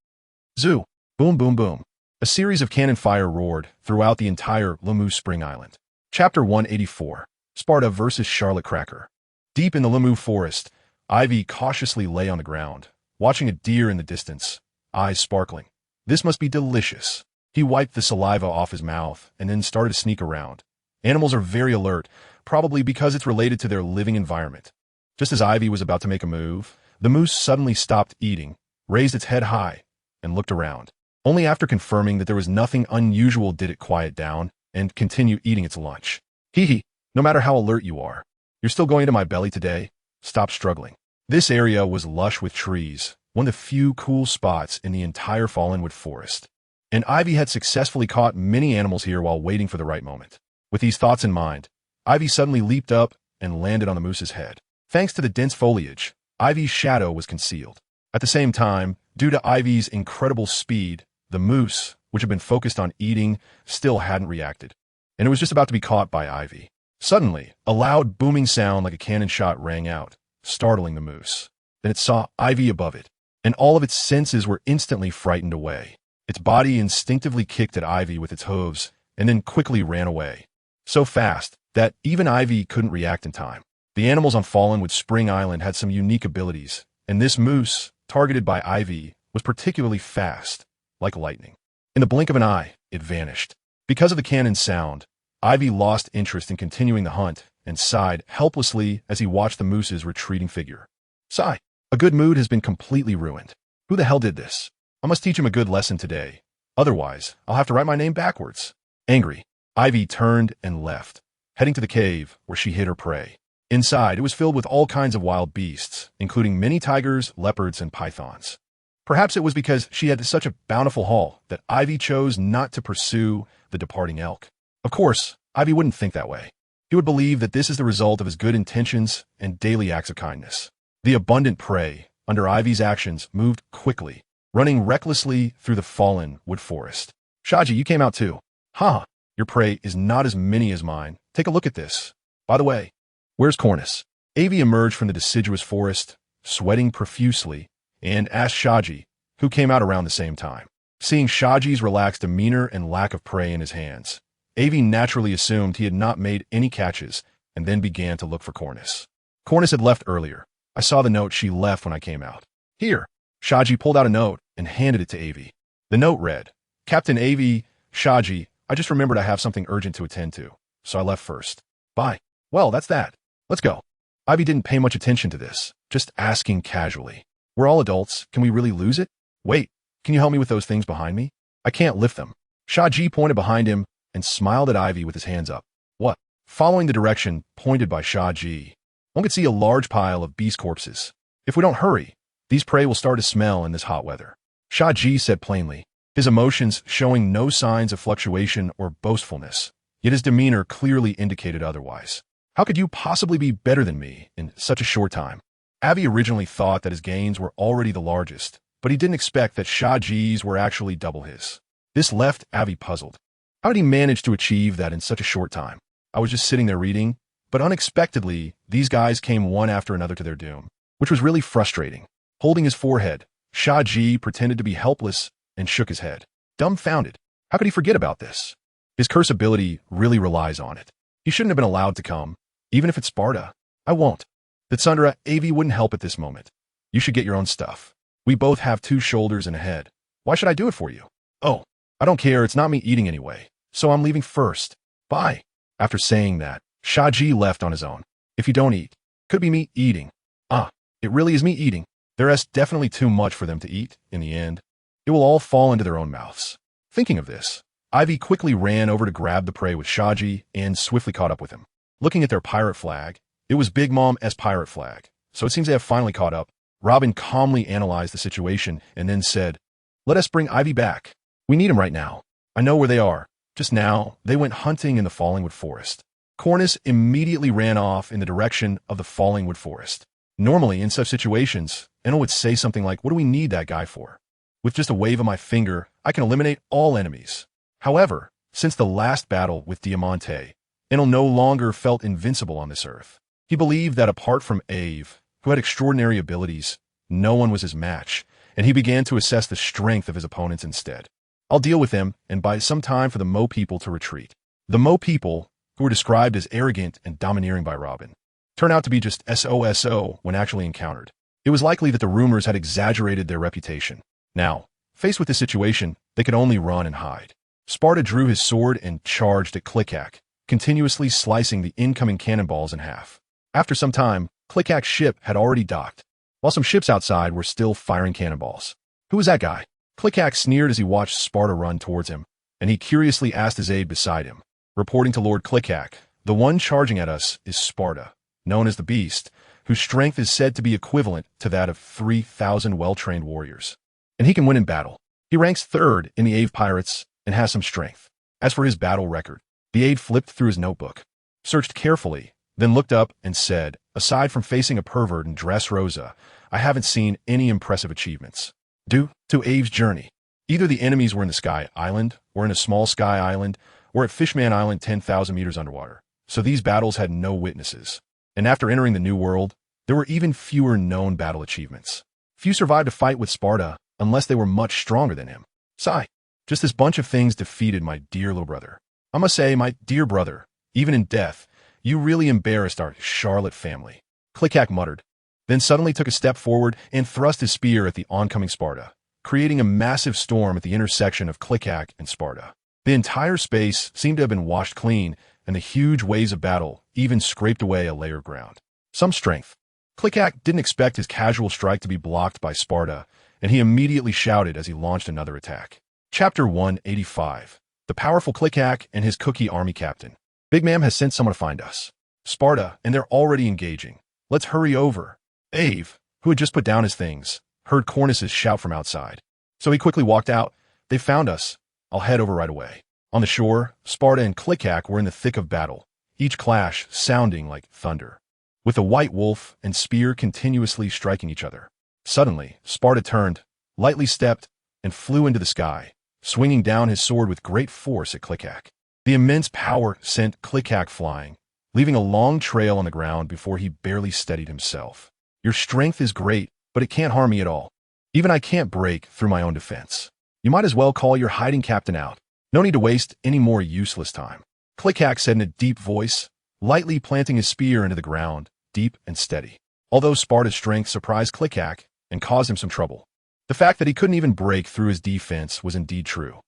Zoo. Boom boom boom. A series of cannon fire roared throughout the entire Lumu Spring Island. Chapter 184. Sparta versus Charlotte Cracker. Deep in the Lumu forest, Ivy cautiously lay on the ground, watching a deer in the distance, eyes sparkling. This must be delicious. He wiped the saliva off his mouth and then started to sneak around. Animals are very alert, probably because it's related to their living environment. Just as Ivy was about to make a move, The moose suddenly stopped eating, raised its head high, and looked around. Only after confirming that there was nothing unusual did it quiet down and continue eating its lunch. Hee hee, no matter how alert you are, you're still going to my belly today? Stop struggling. This area was lush with trees, one of the few cool spots in the entire fallenwood forest. And Aivi had successfully caught many animals here while waiting for the right moment. With these thoughts in mind, Aivi suddenly leaped up and landed on the moose's head. Thanks to the dense foliage, Aivi's shadow was concealed. At the same time, due to Aivi's incredible speed, the moose, which had been focused on eating, still hadn't reacted, and it was just about to be caught by Aivi. Suddenly, a loud booming sound like a cannon shot rang out, startling the moose. Then it saw Aivi above it, and all of its senses were instantly frightened away. Its body instinctively kicked at Aivi with its hooves, and then quickly ran away. So fast that even Aivi couldn't react in time. The animals on Fallenwood Spring Island had some unique abilities, and this moose, targeted by Aivi, was particularly fast, like lightning. In the blink of an eye, it vanished. Because of the cannon's sound, Aivi lost interest in continuing the hunt and sighed helplessly as he watched the moose's retreating figure. Sigh. A good mood has been completely ruined. Who the hell did this? I must teach him a good lesson today. Otherwise, I'll have to write my name backwards. Angry, Aivi turned and left, heading to the cave where she hid her prey. Inside, it was filled with all kinds of wild beasts, including many tigers, leopards, and pythons. Perhaps it was because she had such a bountiful haul that Aivi chose not to pursue the departing elk. Of course, Aivi wouldn't think that way. He would believe that this is the result of his good intentions and daily acts of kindness. The abundant prey, under Aivi's actions, moved quickly, running recklessly through the fallen wood forest. Shati, you came out too. Ha! Your prey is not as many as mine. Take a look at this. By the way, where's Cornus? Aivi emerged from the deciduous forest, sweating profusely, and asked Shati, who came out around the same time. Seeing Shati's relaxed demeanor and lack of prey in his hands, Aivi naturally assumed he had not made any catches and then began to look for Cornus. Cornus had left earlier. I saw the note she left when I came out. Here. Shati pulled out a note and handed it to Aivi. The note read, Captain Aivi, Shati, I just remembered I have something urgent to attend to, so I left first. Bye. Well, that's that. Let's go. Aivi didn't pay much attention to this, just asking casually. We're all adults. Can we really lose it? Wait, can you help me with those things behind me? I can't lift them. Shati pointed behind him and smiled at Aivi with his hands up. What? Following the direction pointed by Shati, one could see a large pile of beast corpses. If we don't hurry, these prey will start to smell in this hot weather. Shati said plainly, his emotions showing no signs of fluctuation or boastfulness, yet his demeanor clearly indicated otherwise. How could you possibly be better than me in such a short time? Aivi originally thought that his gains were already the largest, but he didn't expect that Shati's were actually double his. This left Aivi puzzled. How did he manage to achieve that in such a short time? I was just sitting there reading, but unexpectedly, these guys came one after another to their doom, which was really frustrating. Holding his forehead, Shati pretended to be helpless and shook his head. Dumbfounded. How could he forget about this? His curse ability really relies on it. He shouldn't have been allowed to come, even if it's Sparta. I won't. Tsundra, Aivi wouldn't help at this moment. You should get your own stuff. We both have 2 shoulders and a head. Why should I do it for you? Oh, I don't care. It's not me eating anyway, so I'm leaving first. Bye. After saying that, Shati left on his own. If you don't eat, could be me eating. Ah, it really is me eating. There is definitely too much for them to eat in the end. It will all fall into their own mouths. Thinking of this, Aivi quickly ran over to grab the prey with Shati and swiftly caught up with him. Looking at their pirate flag, it was Big Mom's pirate flag, so it seems they have finally caught up. Robin calmly analyzed the situation and then said, Let us bring Aivi back. We need him right now. I know where they are. Just now, they went hunting in the Fallingwood Forest. Cornus immediately ran off in the direction of the Fallingwood Forest. Normally, in such situations, Enel would say something like, What do we need that guy for? With just a wave of my finger, I can eliminate all enemies. However, since the last battle with Diamante, Enel no longer felt invincible on this earth. He believed that apart from Aivi, who had extraordinary abilities, no one was his match, and he began to assess the strength of his opponents instead. I'll deal with them and buy some time for the Mo people to retreat. The Mo people, who were described as arrogant and domineering by Robin, turned out to be just SOSO when actually encountered. It was likely that the rumors had exaggerated their reputation. Now, faced with this situation, they could only run and hide. Sparta drew his sword and charged at Clickhack, continuously slicing the incoming cannonballs in half. After some time, Clickhack's ship had already docked. while some ships outside were still firing cannonballs. Who was that guy? Click-Hack sneered as he watched Sparta run towards him, and he curiously asked his aide beside him. Reporting to Lord Click-Hack, the one charging at us is Sparta, known as the Beast, whose strength is said to be equivalent to that of 3,000 well-trained warriors. And he can win in battle. He ranks third in the Aivi pirates and has some strength. As for his battle record, the aide flipped through his notebook, searched carefully, then looked up and said, aside from facing a pervert in Dressrosa, I haven't seen any impressive achievements. Due to Aivi's journey, either the enemies were in the Sky Island, or in a small Sky Island, or at Fishman Island 10,000 meters underwater, so these battles had no witnesses. And after entering the New World, there were even fewer known battle achievements. Few survived a fight with Sparta unless they were much stronger than him. Sigh. Just this bunch of things defeated my dear little brother. I must say, my dear brother, even in death, you really embarrassed our Charlotte family. Click-Hack muttered, then suddenly took a step forward and thrust his spear at the oncoming Sparta, creating a massive storm at the intersection of Click-Hack and Sparta. The entire space seemed to have been washed clean, and the huge waves of battle even scraped away a layer of ground. Some strength. Click-Hack didn't expect his casual strike to be blocked by Sparta, and he immediately shouted as he launched another attack. Chapter 185. The powerful Click-Hack and his cookie army captain. Big Ma'am has sent someone to find us. Sparta, and they're already engaging. Let's hurry over. Aivi, who had just put down his things, heard Cornus's shout from outside. So he quickly walked out. They found us. I'll head over right away. On the shore, Sparta and Click-Hack were in the thick of battle, each clash sounding like thunder, with the white wolf and spear continuously striking each other. Suddenly, Sparta turned, lightly stepped, and flew into the sky, swinging down his sword with great force at Click-Hack. The immense power sent Click-Hack flying, leaving a long trail on the ground before he barely steadied himself. Your strength is great, but it can't harm me at all. Even I can't break through my own defense. You might as well call your hiding captain out. No need to waste any more useless time. Click-Hack said in a deep voice, lightly planting his spear into the ground, deep and steady. Although Sparta's strength surprised Click-Hack and caused him some trouble, the fact that he couldn't even break through his defense was indeed true.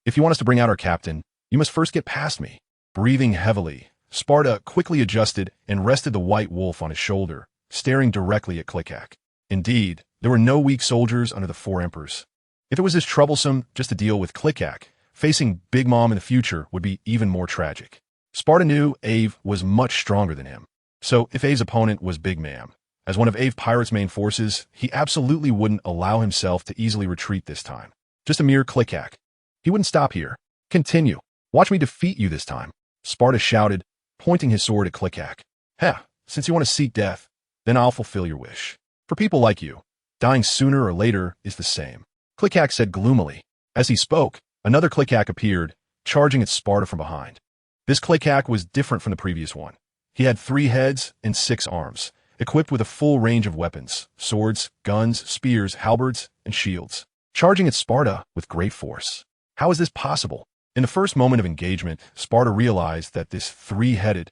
If you want us to bring out our captain, you must first get past me. Breathing heavily, Sparta quickly adjusted and rested the white wolf on his shoulder, staring directly at Click-Hack. Indeed, there were no weak soldiers under the four emperors. If it was as troublesome just to deal with Click-Hack, facing Big Mom in the future would be even more tragic. Sparta knew Aivi was much stronger than him. So if Aivi's opponent was Big Ma'am, as one of Aivi Pirate's main forces, he absolutely wouldn't allow himself to easily retreat this time. Just a mere Click-Hack. He wouldn't stop here. Continue. Watch me defeat you this time. Sparta shouted, pointing his sword at Click-Hack. Since you want to seek death, then I'll fulfill your wish. For people like you, dying sooner or later is the same. Click-Hack said gloomily. As he spoke, another Click-Hack appeared, charging at Sparta from behind. This Click-Hack was different from the previous one. He had 3 heads and 6 arms, equipped with a full range of weapons, swords, guns, spears, halberds, and shields, charging at Sparta with great force. How is this possible? In the first moment of engagement, Sparta realized that this 3-headed,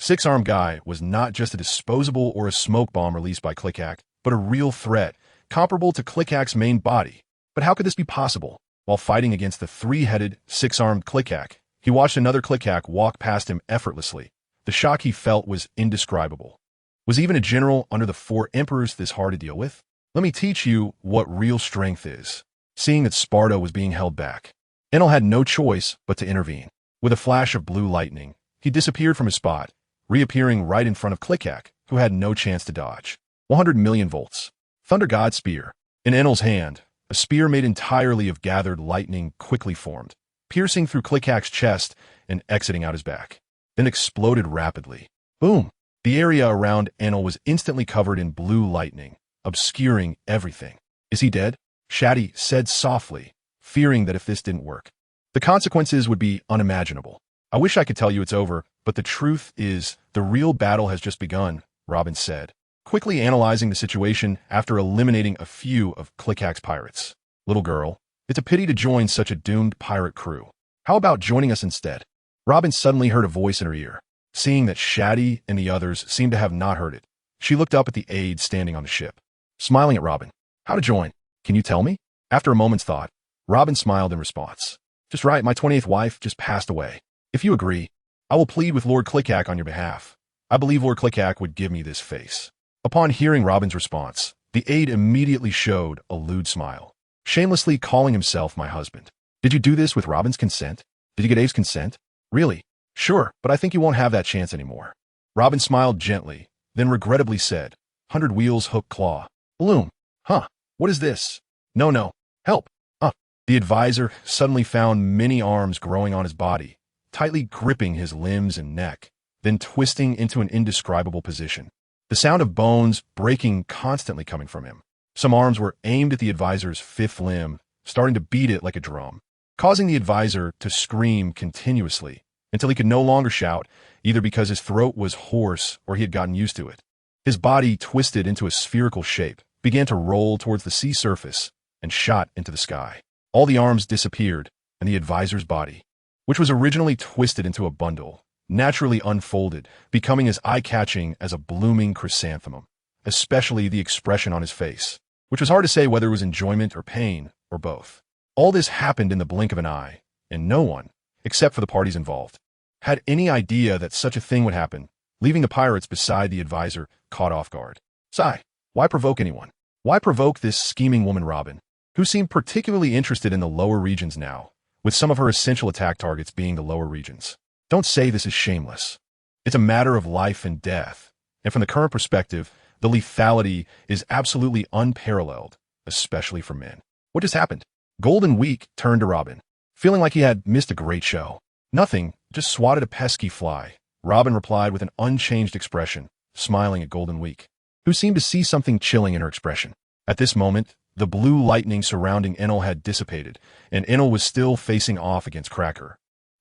6-armed guy was not just a disposable or a smoke bomb released by Click-Hack, but a real threat, comparable to Click-Hack's main body. But how could this be possible? While fighting against the 3-headed, 6-armed Click-Hack, he watched another Click-Hack walk past him effortlessly. The shock he felt was indescribable. Was even a general under the 4 emperors this hard to deal with? Let me teach you what real strength is. Seeing that Sparta was being held back, Enel had no choice but to intervene. With a flash of blue lightning, he disappeared from his spot, reappearing right in front of Click-Hack, who had no chance to dodge. 100 million volts. Thunder God Spear. In Enel's hand, a spear made entirely of gathered lightning quickly formed, piercing through Click-Hack's chest and exiting out his back. Then exploded rapidly. Boom! The area around Enel was instantly covered in blue lightning, obscuring everything. Is he dead? Shati said softly, fearing that if this didn't work, the consequences would be unimaginable. I wish I could tell you it's over, but the truth is, the real battle has just begun, Robin said, quickly analyzing the situation after eliminating a few of Click-Hack's pirates. Little girl, it's a pity to join such a doomed pirate crew. How about joining us instead? Robin suddenly heard a voice in her ear. Seeing that Shati and the others seemed to have not heard it, she looked up at the aide standing on the ship, smiling at Robin. How to join? Can you tell me? After a moment's thought, Robin smiled in response. Just right, my 28th wife just passed away. If you agree, I will plead with Lord Click-Hack on your behalf. I believe Lord Click-Hack would give me this face. Upon hearing Robin's response, the aide immediately showed a lewd smile, shamelessly calling himself my husband. Did you do this with Robin's consent? Did you get Abe's consent? Really? Sure, but I think you won't have that chance anymore. Robin smiled gently, then regrettably said, 100 wheels, hook, claw. Bloom. Huh. What is this? No. Help. The advisor suddenly found many arms growing on his body, tightly gripping his limbs and neck, then twisting into an indescribable position. The sound of bones breaking constantly coming from him. Some arms were aimed at the advisor's fifth limb, starting to beat it like a drum, causing the advisor to scream continuously until he could no longer shout, either because his throat was hoarse or he had gotten used to it. His body twisted into a spherical shape, began to roll towards the sea surface, and shot into the sky. All the arms disappeared, and the advisor's body, which was originally twisted into a bundle, naturally unfolded, becoming as eye-catching as a blooming chrysanthemum, especially the expression on his face, which was hard to say whether it was enjoyment or pain, or both. All this happened in the blink of an eye, and no one, except for the parties involved, had any idea that such a thing would happen, leaving the pirates beside the advisor caught off guard. Sigh, why provoke anyone? Why provoke this scheming woman Robin, who seemed particularly interested in the lower regions now, with some of her essential attack targets being the lower regions? Don't say this is shameless. It's a matter of life and death, and from the current perspective, the lethality is absolutely unparalleled, especially for men. What just happened? Golden Week turned to Robin, feeling like he had missed a great show. Nothing, just swatted a pesky fly. Robin replied with an unchanged expression, smiling at Golden Week, who seemed to see something chilling in her expression. At this moment, the blue lightning surrounding Enel had dissipated, and Enel was still facing off against Cracker,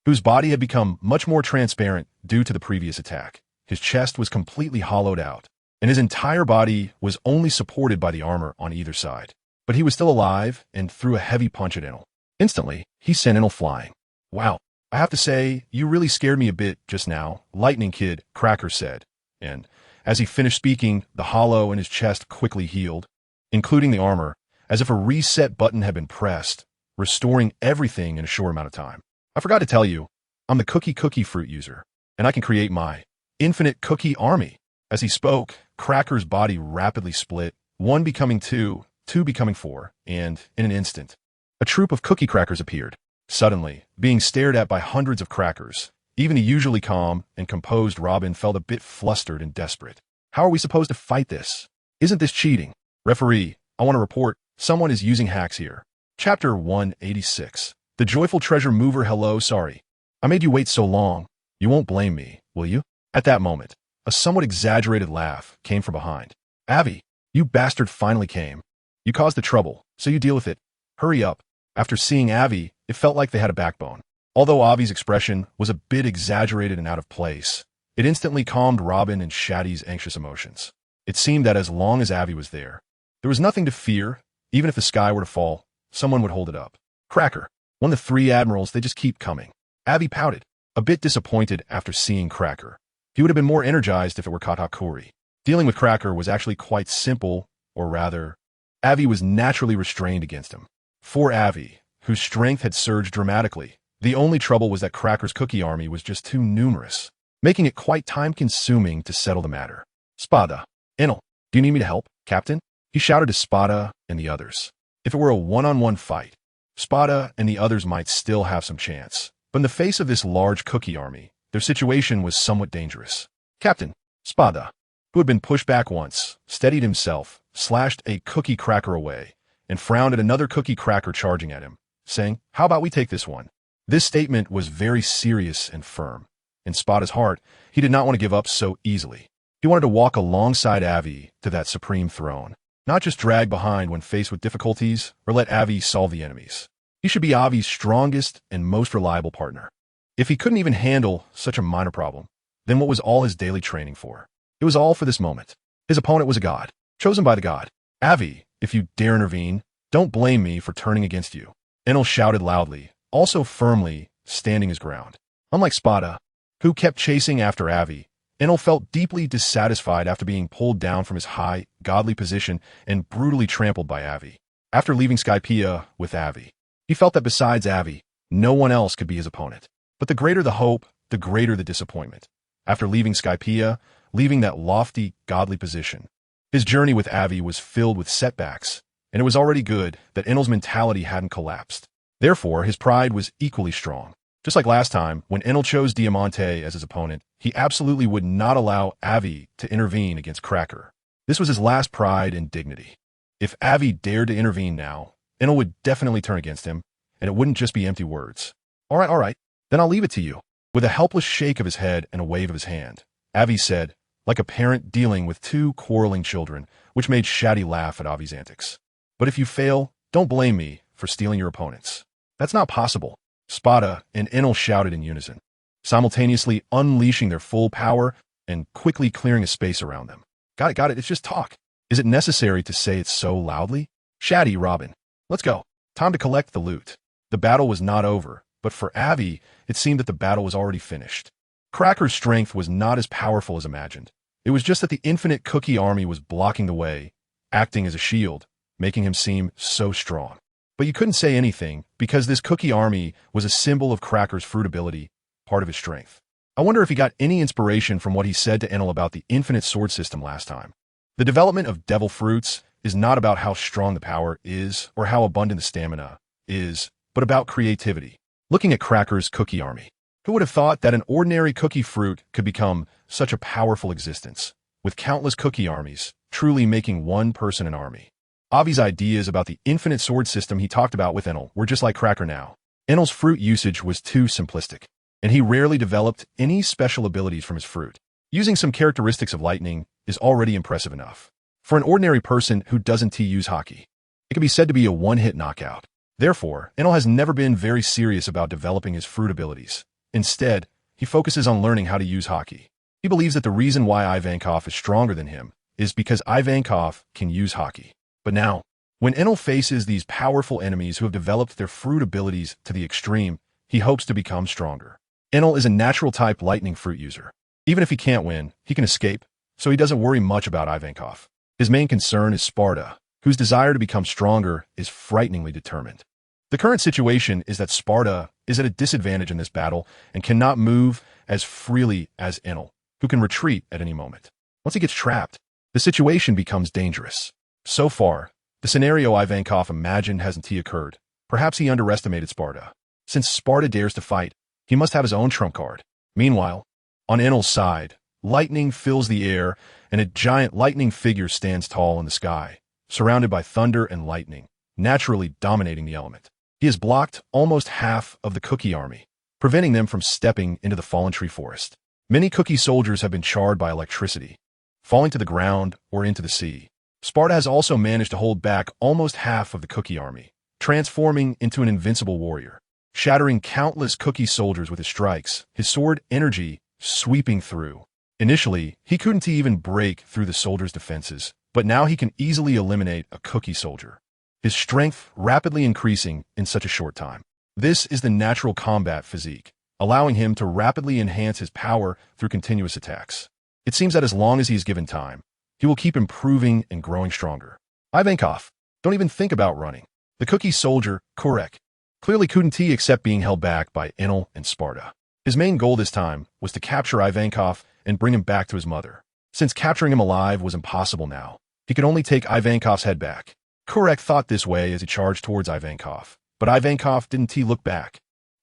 whose body had become much more transparent due to the previous attack. His chest was completely hollowed out, and his entire body was only supported by the armor on either side. But he was still alive and threw a heavy punch at Enel. Instantly, he sent Enel flying. Wow, I have to say, you really scared me a bit just now, Lightning Kid, Cracker said. And as he finished speaking, the hollow in his chest quickly healed, including the armor, as if a reset button had been pressed, restoring everything in a short amount of time. I forgot to tell you, I'm the cookie fruit user, and I can create my infinite cookie army. As he spoke, Cracker's body rapidly split, one becoming two becoming four, and, in an instant, a troop of cookie crackers appeared. Suddenly, being stared at by hundreds of crackers, even the usually calm and composed Robin felt a bit flustered and desperate. How are we supposed to fight this? Isn't this cheating? Referee, I want to report, someone is using hacks here. Chapter 186. The Joyful Treasure Mover. Hello, sorry. I made you wait so long. You won't blame me, will you? At that moment, a somewhat exaggerated laugh came from behind. Aivi, you bastard finally came. You caused the trouble, so you deal with it. Hurry up. After seeing Aivi, it felt like they had a backbone. Although Aivi's expression was a bit exaggerated and out of place, it instantly calmed Robin and Shati's anxious emotions. It seemed that as long as Aivi was there was nothing to fear. Even if the sky were to fall, someone would hold it up. Cracker, one of the three admirals, they just keep coming. Aivi pouted, a bit disappointed after seeing Cracker. He would have been more energized if it were Katakuri. Dealing with Cracker was actually quite simple, or rather, Aivi was naturally restrained against him. For Aivi, whose strength had surged dramatically, the only trouble was that Cracker's cookie army was just too numerous, making it quite time-consuming to settle the matter. Spada, Enel, do you need me to help, Captain? He shouted to Spada and the others. If it were a one-on-one fight, Spada and the others might still have some chance, but in the face of this large cookie army, their situation was somewhat dangerous. Captain, Spada, who had been pushed back once, steadied himself, slashed a cookie cracker away, and frowned at another cookie cracker charging at him, saying, how about we take this one? This statement was very serious and firm. In Spada's heart, he did not want to give up so easily. He wanted to walk alongside Aivi to that supreme throne, not just drag behind when faced with difficulties or let Aivi solve the enemies. He should be Aivi's strongest and most reliable partner. If he couldn't even handle such a minor problem, then what was all his daily training for? It was all for this moment. His opponent was a god, chosen by the god. Aivi, if you dare intervene, don't blame me for turning against you. Enel shouted loudly, also firmly standing his ground. Unlike Spada, who kept chasing after Aivi, Enel felt deeply dissatisfied after being pulled down from his high, godly position and brutally trampled by Aivi. After leaving Skypiea with Aivi, he felt that besides Aivi, no one else could be his opponent. But the greater the hope, the greater the disappointment. After leaving Skypiea, leaving that lofty, godly position, His journey with Aivi was filled with setbacks, and it was already good that Enel's mentality hadn't collapsed. Therefore, his pride was equally strong. Just like last time, when Enel chose Diamante as his opponent, he absolutely would not allow Aivi to intervene against Cracker. This was his last pride and dignity. If Aivi dared to intervene now, Enel would definitely turn against him, and it wouldn't just be empty words. All right, then I'll leave it to you. With a helpless shake of his head and a wave of his hand, Aivi said, like a parent dealing with two quarreling children, which made Shati laugh at Avi's antics. But if you fail, don't blame me for stealing your opponents. That's not possible. Spada and Enel shouted in unison, simultaneously unleashing their full power and quickly clearing a space around them. Got it, it's just talk. Is it necessary to say it so loudly? Shati, Robin, let's go. Time to collect the loot. The battle was not over, but for Aivi, it seemed that the battle was already finished. Cracker's strength was not as powerful as imagined. It was just that the infinite cookie army was blocking the way, acting as a shield, making him seem so strong. But you couldn't say anything, because this cookie army was a symbol of Cracker's fruit ability, part of his strength. I wonder if he got any inspiration from what he said to Enel about the infinite sword system last time. The development of devil fruits is not about how strong the power is or how abundant the stamina is, but about creativity. Looking at Cracker's cookie army, who would have thought that an ordinary cookie fruit could become such a powerful existence, with countless cookie armies, truly making one person an army? Avi's ideas about the infinite sword system he talked about with Enel were just like Cracker now. Enel's fruit usage was too simplistic, and he rarely developed any special abilities from his fruit. Using some characteristics of lightning is already impressive enough. For an ordinary person who doesn't use hockey, it can be said to be a one-hit knockout. Therefore, Enel has never been very serious about developing his fruit abilities. Instead, he focuses on learning how to use hockey. He believes that the reason why Ivankov is stronger than him is because Ivankov can use hockey. But now, when Enel faces these powerful enemies who have developed their fruit abilities to the extreme, he hopes to become stronger. Enel is a natural type lightning fruit user. Even if he can't win, he can escape, so he doesn't worry much about Ivankov. His main concern is Sparta, whose desire to become stronger is frighteningly determined. The current situation is that Sparta is at a disadvantage in this battle and cannot move as freely as Enel, who can retreat at any moment. Once he gets trapped, the situation becomes dangerous. So far, the scenario Ivankov imagined hasn't occurred. Perhaps he underestimated Sparta. Since Sparta dares to fight, he must have his own trump card. Meanwhile, on Enel's side, lightning fills the air, and a giant lightning figure stands tall in the sky, surrounded by thunder and lightning, naturally dominating the element. He has blocked almost half of the cookie army, preventing them from stepping into the fallen tree forest. Many cookie soldiers have been charred by electricity, falling to the ground or into the sea. Sparta has also managed to hold back almost half of the cookie army, transforming into an invincible warrior, shattering countless cookie soldiers with his strikes, his sword energy sweeping through. Initially, he couldn't even break through the soldiers' defenses, but now he can easily eliminate a cookie soldier, his strength rapidly increasing in such a short time. This is the natural combat physique, allowing him to rapidly enhance his power through continuous attacks. It seems that as long as he is given time, he will keep improving and growing stronger. Ivankov, don't even think about running. The cookie soldier, Kurek, clearly couldn't accept being held back by Enel and Sparta. His main goal this time was to capture Ivankov and bring him back to his mother. Since capturing him alive was impossible now, he could only take Ivankov's head back. Kurek thought this way as he charged towards Ivankov, but Ivankov didn't look back,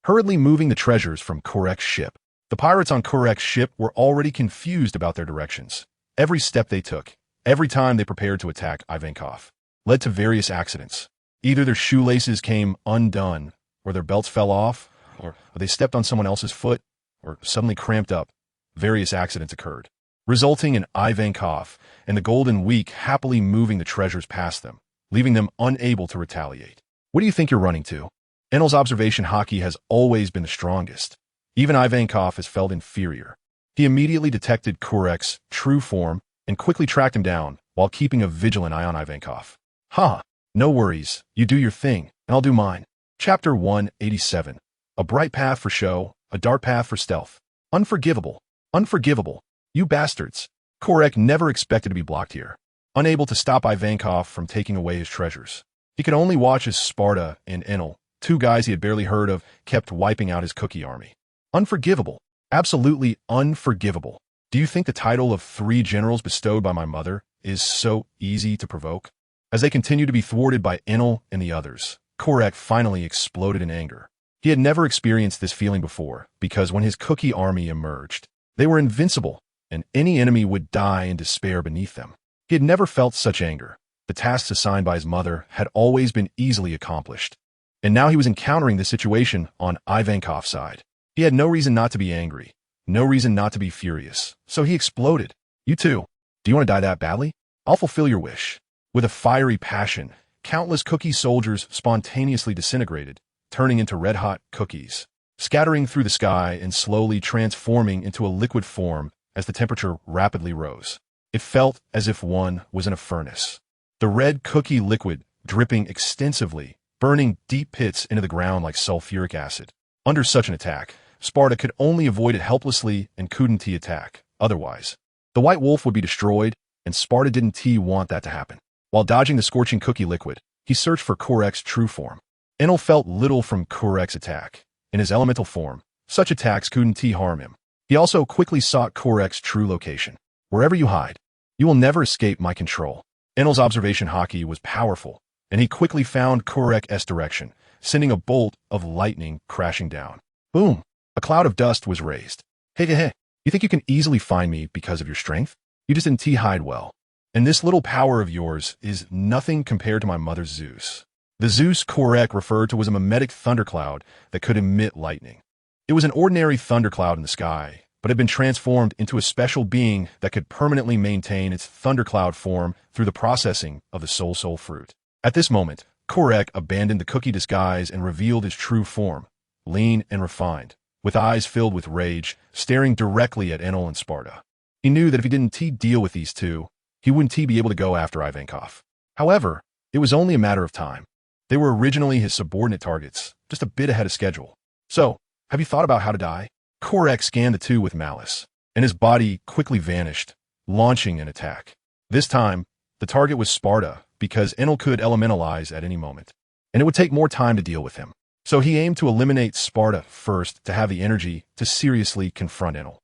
hurriedly moving the treasures from Kurek's ship. The pirates on Kurek's ship were already confused about their directions. Every step they took, every time they prepared to attack Ivankov, led to various accidents. Either their shoelaces came undone, or their belts fell off, or they stepped on someone else's foot, or suddenly cramped up. Various accidents occurred, resulting in Ivankov and the Golden Week happily moving the treasures past them, leaving them unable to retaliate. What do you think you're running to? Enel's observation hockey has always been the strongest. Even Ivankov has felt inferior. He immediately detected Kurek's true form and quickly tracked him down while keeping a vigilant eye on Ivankov. Ha! No worries. You do your thing, and I'll do mine. Chapter 187. A bright path for show, a dark path for stealth. Unforgivable. Unforgivable. You bastards. Kurek never expected to be blocked here. Unable to stop Ivankov from taking away his treasures, he could only watch as Sparta and Enel, two guys he had barely heard of, kept wiping out his cookie army. Unforgivable. Absolutely unforgivable. Do you think the title of 3 generals bestowed by my mother is so easy to provoke? As they continued to be thwarted by Enel and the others, Korek finally exploded in anger. He had never experienced this feeling before, because when his cookie army emerged, they were invincible, and any enemy would die in despair beneath them. He had never felt such anger. The tasks assigned by his mother had always been easily accomplished. And now he was encountering this situation on Ivankov's side. He had no reason not to be angry, no reason not to be furious, so he exploded. You too. Do you want to die that badly? I'll fulfill your wish. With a fiery passion, countless cookie soldiers spontaneously disintegrated, turning into red-hot cookies, scattering through the sky and slowly transforming into a liquid form as the temperature rapidly rose. It felt as if one was in a furnace. The red cookie liquid dripping extensively, burning deep pits into the ground like sulfuric acid. Under such an attack, Sparta could only avoid it helplessly and couldn't attack. Otherwise, the white wolf would be destroyed, and Sparta didn't want that to happen. While dodging the scorching cookie liquid, he searched for Korek's true form. Enel felt little from Korek's attack. In his elemental form, such attacks couldn't harm him. He also quickly sought Korek's true location. Wherever you hide, you will never escape my control. Enel's observation hockey was powerful, and he quickly found Korek's direction, sending a bolt of lightning crashing down. Boom! A cloud of dust was raised. Hey, you think you can easily find me because of your strength? You just didn't hide well. And this little power of yours is nothing compared to my mother's Zeus. The Zeus Korek referred to was a mimetic thundercloud that could emit lightning. It was an ordinary thundercloud in the sky, but had been transformed into a special being that could permanently maintain its thundercloud form through the processing of the soul fruit. At this moment, Korek abandoned the cookie disguise and revealed his true form, lean and refined, with eyes filled with rage, staring directly at Enel and Sparta. He knew that if he didn't deal with these two, he wouldn't be able to go after Ivankov. However, it was only a matter of time. They were originally his subordinate targets, just a bit ahead of schedule. So, have you thought about how to die? Korek scanned the two with malice, and his body quickly vanished, launching an attack. This time, the target was Sparta, because Enel could elementalize at any moment, and it would take more time to deal with him. So he aimed to eliminate Sparta first to have the energy to seriously confront Enel.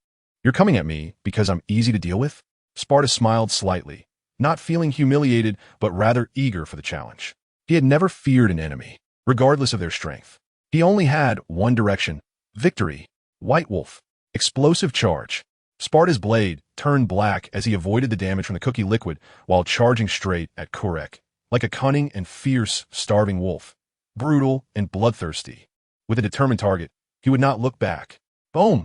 You're coming at me because I'm easy to deal with? Sparta smiled slightly, not feeling humiliated, but rather eager for the challenge. He had never feared an enemy, regardless of their strength. He only had one direction: victory. White Wolf. Explosive charge. Sparta's blade turned black as he avoided the damage from the cookie liquid while charging straight at Korek, like a cunning and fierce, starving wolf, brutal and bloodthirsty. With a determined target, he would not look back. Boom!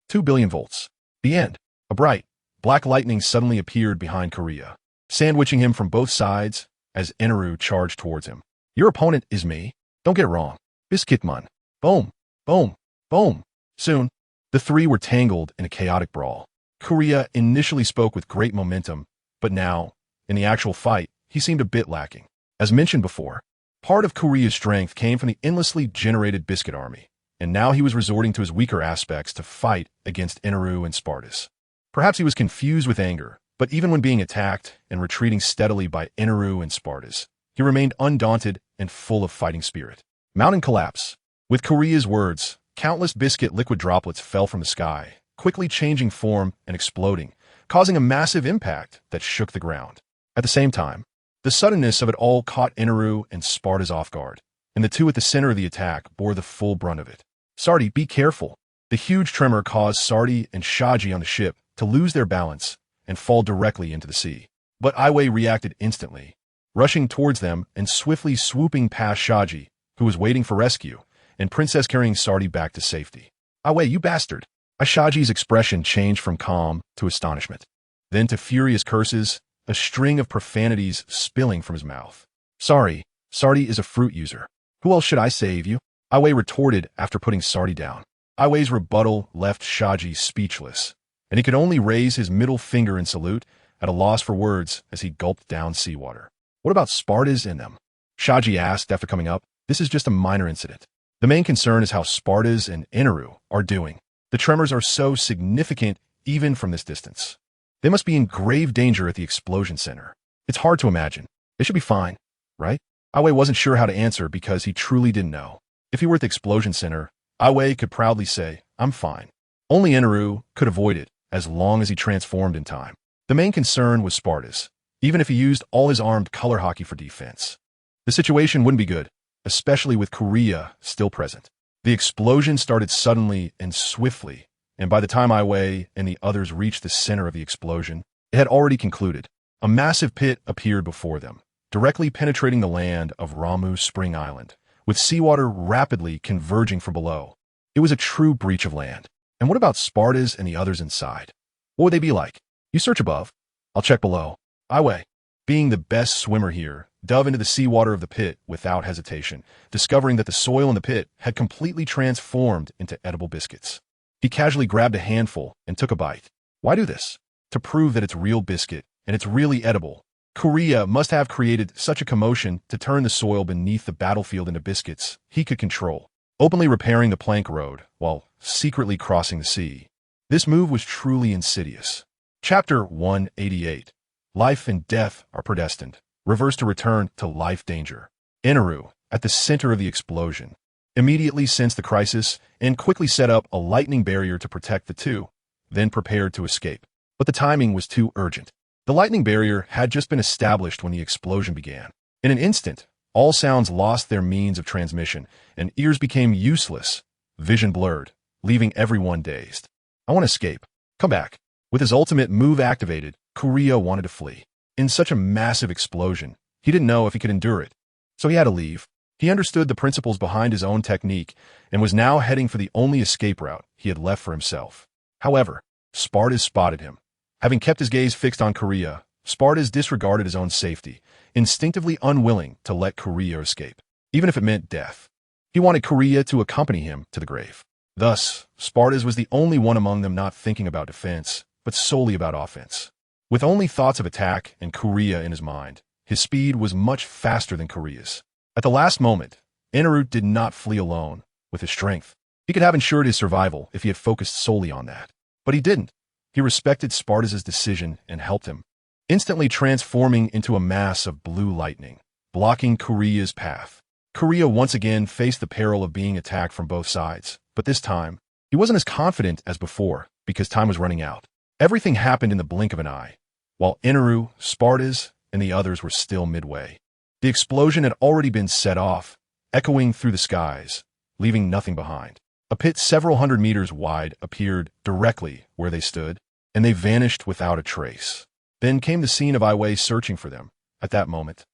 2 billion volts. The end. A bright, black lightning suddenly appeared behind Korea, sandwiching him from both sides as Eneru charged towards him. Your opponent is me. Don't get it wrong. Biscuitman. Boom, boom, boom. Soon, the three were tangled in a chaotic brawl. Korea initially spoke with great momentum, but now, in the actual fight, he seemed a bit lacking. As mentioned before, part of Korea's strength came from the endlessly generated biscuit army, and now he was resorting to his weaker aspects to fight against Eneru and Spartus. Perhaps he was confused with anger, but even when being attacked and retreating steadily by Eneru and Spartus, he remained undaunted and full of fighting spirit. Mountain collapse. With Korea's words, countless biscuit liquid droplets fell from the sky, quickly changing form and exploding, causing a massive impact that shook the ground. At the same time, the suddenness of it all caught Eneru and Spartus off guard, and the two at the center of the attack bore the full brunt of it. Shati, be careful. The huge tremor caused Shati and Shati on the ship to lose their balance and fall directly into the sea. But Aivi reacted instantly, rushing towards them and swiftly swooping past Shati, who was waiting for rescue, and Princess carrying Shati back to safety. Aivi, you bastard! Shati's expression changed from calm to astonishment, then to furious curses, a string of profanities spilling from his mouth. Sorry, Shati is a fruit user. Who else should I save you? Aivi retorted after putting Shati down. Aivi's rebuttal left Shati speechless, and he could only raise his middle finger in salute, at a loss for words as he gulped down seawater. What about Spartas in them? Shati asked after coming up. This is just a minor incident. The main concern is how Spartas and Eneru are doing. The tremors are so significant even from this distance. They must be in grave danger at the explosion center. It's hard to imagine. They should be fine, right? Aivi wasn't sure how to answer because he truly didn't know. If he were at the explosion center, Aivi could proudly say, I'm fine. Only Eneru could avoid it, as long as he transformed in time. The main concern was Sparta's, even if he used all his armed color hockey for defense. The situation wouldn't be good, especially with Korea still present. The explosion started suddenly and swiftly, and by the time Aivi and the others reached the center of the explosion, it had already concluded. A massive pit appeared before them, directly penetrating the land of Ramu Spring Island, with seawater rapidly converging from below. It was a true breach of land. And what about Sparta's and the others inside? What would they be like? You search above. I'll check below. Aivi, being the best swimmer here, dove into the seawater of the pit without hesitation, discovering that the soil in the pit had completely transformed into edible biscuits. He casually grabbed a handful and took a bite. Why do this? To prove that it's real biscuit, and it's really edible. Korea must have created such a commotion to turn the soil beneath the battlefield into biscuits he could control, openly repairing the plank road while secretly crossing the sea. This move was truly insidious. Chapter 188. Life and death are predestined. Reverse to return to life danger. Inaru, at the center of the explosion, immediately sensed the crisis and quickly set up a lightning barrier to protect the two, then prepared to escape. But the timing was too urgent. The lightning barrier had just been established when the explosion began. In an instant, all sounds lost their means of transmission, and ears became useless, vision blurred, leaving everyone dazed. I want to escape. Come back. With his ultimate move activated, Korea wanted to flee. In such a massive explosion, he didn't know if he could endure it. So he had to leave. He understood the principles behind his own technique and was now heading for the only escape route he had left for himself. However, Spartas spotted him. Having kept his gaze fixed on Korea, Spartas disregarded his own safety, instinctively unwilling to let Korea escape, even if it meant death. He wanted Korea to accompany him to the grave. Thus, Spartas was the only one among them not thinking about defense, but solely about offense. With only thoughts of attack and Korea in his mind, his speed was much faster than Korea's. At the last moment, Inaru did not flee alone with his strength. He could have ensured his survival if he had focused solely on that. But he didn't. He respected Spartas' decision and helped him, instantly transforming into a mass of blue lightning, blocking Korea's path. Korea once again faced the peril of being attacked from both sides, but this time, he wasn't as confident as before because time was running out. Everything happened in the blink of an eye, while Inaru, Spartas, and the others were still midway. The explosion had already been set off, echoing through the skies, leaving nothing behind. A pit several hundred meters wide appeared directly where they stood, and they vanished without a trace. Then came the scene of Aivi searching for them. At that moment,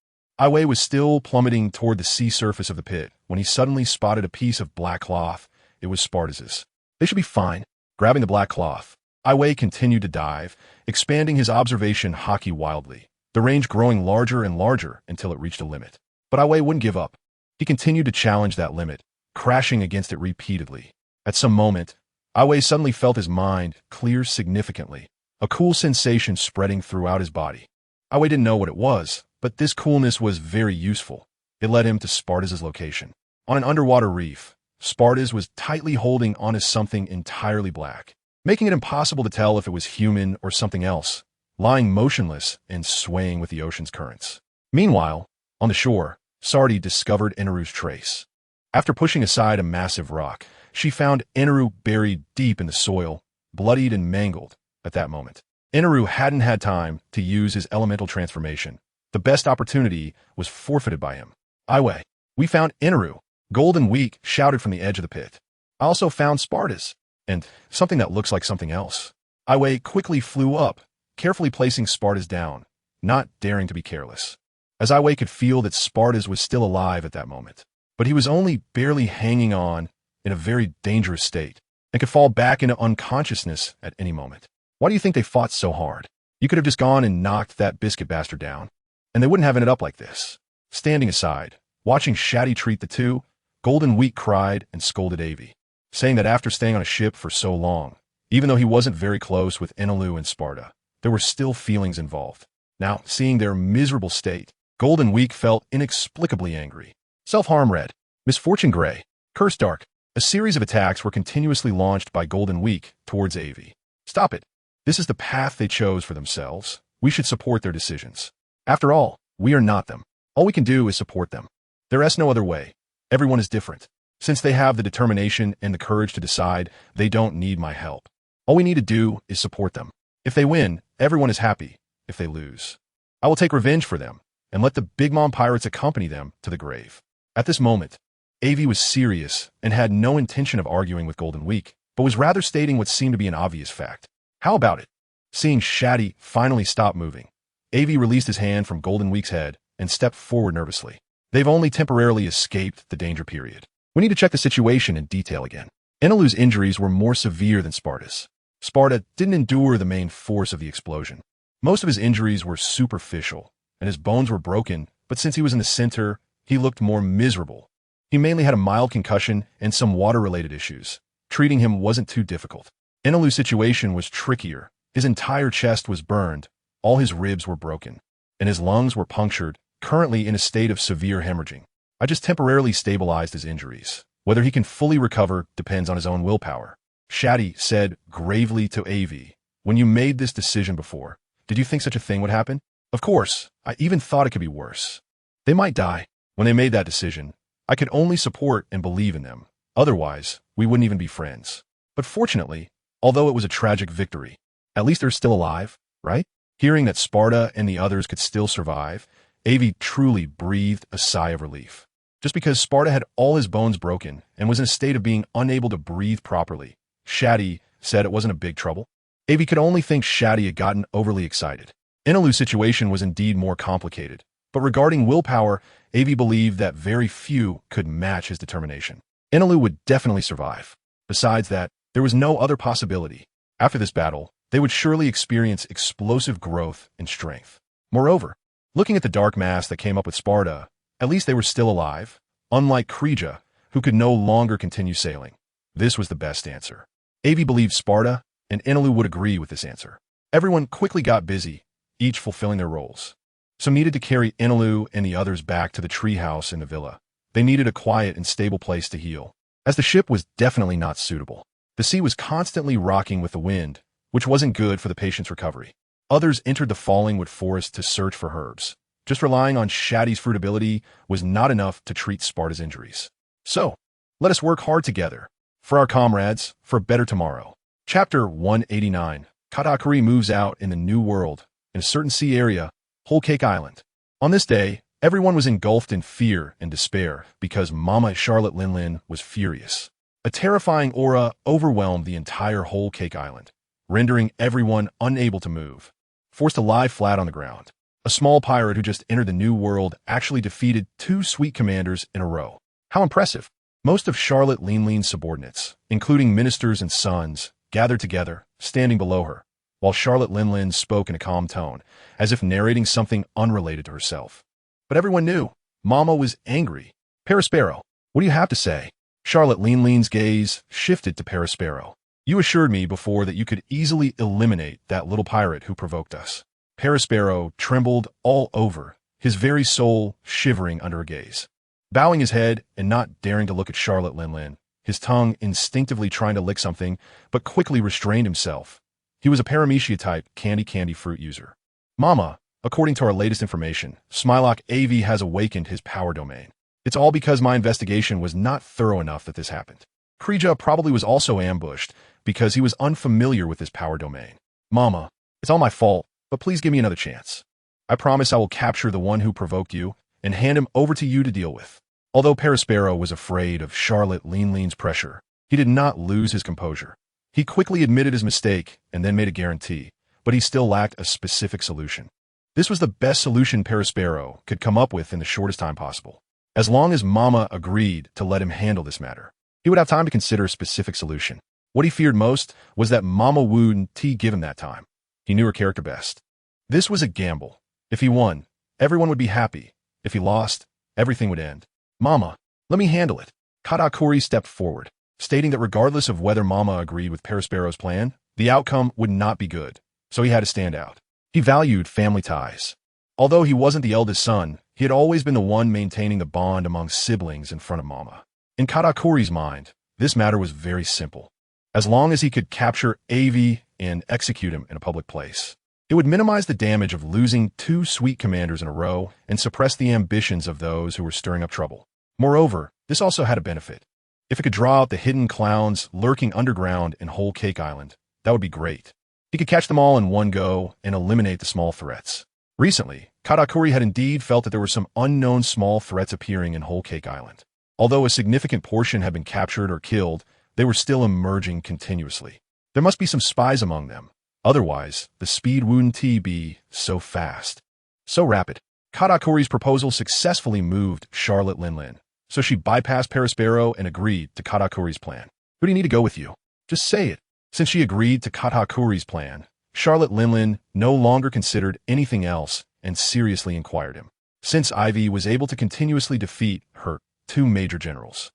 Aivi was still plummeting toward the sea surface of the pit when he suddenly spotted a piece of black cloth. It was Spartas's. They should be fine. Grabbing the black cloth, Aivi continued to dive, expanding his observation hockey wildly, the range growing larger and larger until it reached a limit. But Aivi wouldn't give up. He continued to challenge that limit, crashing against it repeatedly. At some moment, Aivi suddenly felt his mind clear significantly, a cool sensation spreading throughout his body. Aivi didn't know what it was, but this coolness was very useful. It led him to Spartas' location. On an underwater reef, Spartas was tightly holding onto something entirely black, making it impossible to tell if it was human or something else, lying motionless and swaying with the ocean's currents. Meanwhile, on the shore, Shati discovered Inaru's trace. After pushing aside a massive rock, she found Inaru buried deep in the soil, bloodied and mangled. At that moment, Inaru hadn't had time to use his elemental transformation. The best opportunity was forfeited by him. Aivi, we found Inaru, Golden Weak shouted from the edge of the pit. I also found Spartas, and something that looks like something else. Aivi quickly flew up, carefully placing Spartas down, not daring to be careless, as Aivi could feel that Spartas was still alive at that moment. But he was only barely hanging on, in a very dangerous state, and could fall back into unconsciousness at any moment. Why do you think they fought so hard? You could have just gone and knocked that biscuit bastard down, and they wouldn't have ended up like this. Standing aside, watching Shati treat the two, Golden Weak cried and scolded Aivi, saying that after staying on a ship for so long, even though he wasn't very close with Inalu and Sparta, there were still feelings involved. Now, seeing their miserable state, Golden Weak felt inexplicably angry. Self-harm red, misfortune gray, curse dark. A series of attacks were continuously launched by Golden Weak towards Aivi. Stop it. This is the path they chose for themselves. We should support their decisions. After all, we are not them. All we can do is support them. There is no other way. Everyone is different. Since they have the determination and the courage to decide, they don't need my help. All we need to do is support them. If they win, everyone is happy. If they lose, I will take revenge for them and let the Big Mom pirates accompany them to the grave. At this moment, Aivi was serious and had no intention of arguing with Golden Week, but was rather stating what seemed to be an obvious fact. How about it? Seeing Shati finally stop moving, Aivi released his hand from Golden Week's head and stepped forward nervously. They've only temporarily escaped the danger period. We need to check the situation in detail again. Enelu's injuries were more severe than Sparta's. Sparta didn't endure the main force of the explosion. Most of his injuries were superficial, and his bones were broken, but since he was in the center, he looked more miserable. He mainly had a mild concussion and some water-related issues. Treating him wasn't too difficult. Enelu's situation was trickier. His entire chest was burned, all his ribs were broken, and his lungs were punctured, currently in a state of severe hemorrhaging. I just temporarily stabilized his injuries. Whether he can fully recover depends on his own willpower. Shati said gravely to Aivi, "When you made this decision before, did you think such a thing would happen?" "Of course, I even thought it could be worse. They might die." When they made that decision, I could only support and believe in them. Otherwise, we wouldn't even be friends. But fortunately, although it was a tragic victory, at least they're still alive, right? Hearing that Sparta and the others could still survive, Aivi truly breathed a sigh of relief. Just because Sparta had all his bones broken and was in a state of being unable to breathe properly, Shati said it wasn't a big trouble. Aivi could only think Shati had gotten overly excited. Enelu's situation was indeed more complicated, but regarding willpower, Aivi believed that very few could match his determination. Enelu would definitely survive. Besides that, there was no other possibility. After this battle, they would surely experience explosive growth and strength. Moreover, looking at the dark mass that came up with Sparta, at least they were still alive, unlike Krija, who could no longer continue sailing. This was the best answer. Aivi believed Sparta, and Enelu would agree with this answer. Everyone quickly got busy, each fulfilling their roles. Some needed to carry Enelu and the others back to the treehouse in the villa. They needed a quiet and stable place to heal, as the ship was definitely not suitable. The sea was constantly rocking with the wind, which wasn't good for the patient's recovery. Others entered the falling wood forest to search for herbs. Just relying on Shati's fruit ability was not enough to treat Sparta's injuries. So, let us work hard together, for our comrades, for a better tomorrow. Chapter 189. Katakuri moves out in the New World, in a certain sea area, Whole Cake Island. On this day, everyone was engulfed in fear and despair because Mama Charlotte Linlin was furious. A terrifying aura overwhelmed the entire Whole Cake Island, rendering everyone unable to move, forced to lie flat on the ground. A small pirate who just entered the New World actually defeated 2 sweet commanders in a row. How impressive! Most of Charlotte Linlin's subordinates, including ministers and sons, gathered together, standing below her, while Charlotte Linlin spoke in a calm tone, as if narrating something unrelated to herself. But everyone knew, Mama was angry. "Perispero, what do you have to say?" Charlotte Linlin's gaze shifted to Perispero. "You assured me before that you could easily eliminate that little pirate who provoked us." Perispero trembled all over, his very soul shivering under her gaze. Bowing his head and not daring to look at Charlotte Linlin, his tongue instinctively trying to lick something, but quickly restrained himself. He was a Paramecia-type candy fruit user. "Mama, according to our latest information, Smilock Aivi has awakened his power domain. It's all because my investigation was not thorough enough that this happened. Krija probably was also ambushed because he was unfamiliar with his power domain. Mama, it's all my fault, but please give me another chance. I promise I will capture the one who provoked you and hand him over to you to deal with." Although Perispero was afraid of Charlotte Linlin's pressure, he did not lose his composure. He quickly admitted his mistake and then made a guarantee, but he still lacked a specific solution. This was the best solution Perispero could come up with in the shortest time possible. As long as Mama agreed to let him handle this matter, he would have time to consider a specific solution. What he feared most was that Mama wouldn't give him that time. He knew her character best. This was a gamble. If he won, everyone would be happy. If he lost, everything would end. "Mama, let me handle it." Katakuri stepped forward, stating that regardless of whether Mama agreed with Perispero's plan, the outcome would not be good, so he had to stand out. He valued family ties. Although he wasn't the eldest son, he had always been the one maintaining the bond among siblings in front of Mama. In Katakuri's mind, this matter was very simple. As long as he could capture Aivi and execute him in a public place, it would minimize the damage of losing 2 sweet commanders in a row and suppress the ambitions of those who were stirring up trouble. Moreover, this also had a benefit. If it could draw out the hidden clowns lurking underground in Whole Cake Island, that would be great. He could catch them all in one go and eliminate the small threats. Recently, Katakuri had indeed felt that there were some unknown small threats appearing in Whole Cake Island. Although a significant portion had been captured or killed, they were still emerging continuously. There must be some spies among them. Otherwise, the speed wouldn't be so fast, so rapid. Katakuri's proposal successfully moved Charlotte Linlin, so she bypassed Perispero and agreed to Katakuri's plan. Who do you need to go with you? Just say it. Since she agreed to Katakuri's plan, Charlotte Linlin no longer considered anything else and seriously inquired him. Since Aivi was able to continuously defeat her two major generals,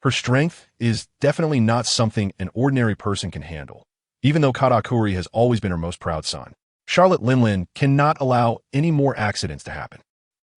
her strength is definitely not something an ordinary person can handle. Even though Katakuri has always been her most proud son, Charlotte Linlin cannot allow any more accidents to happen.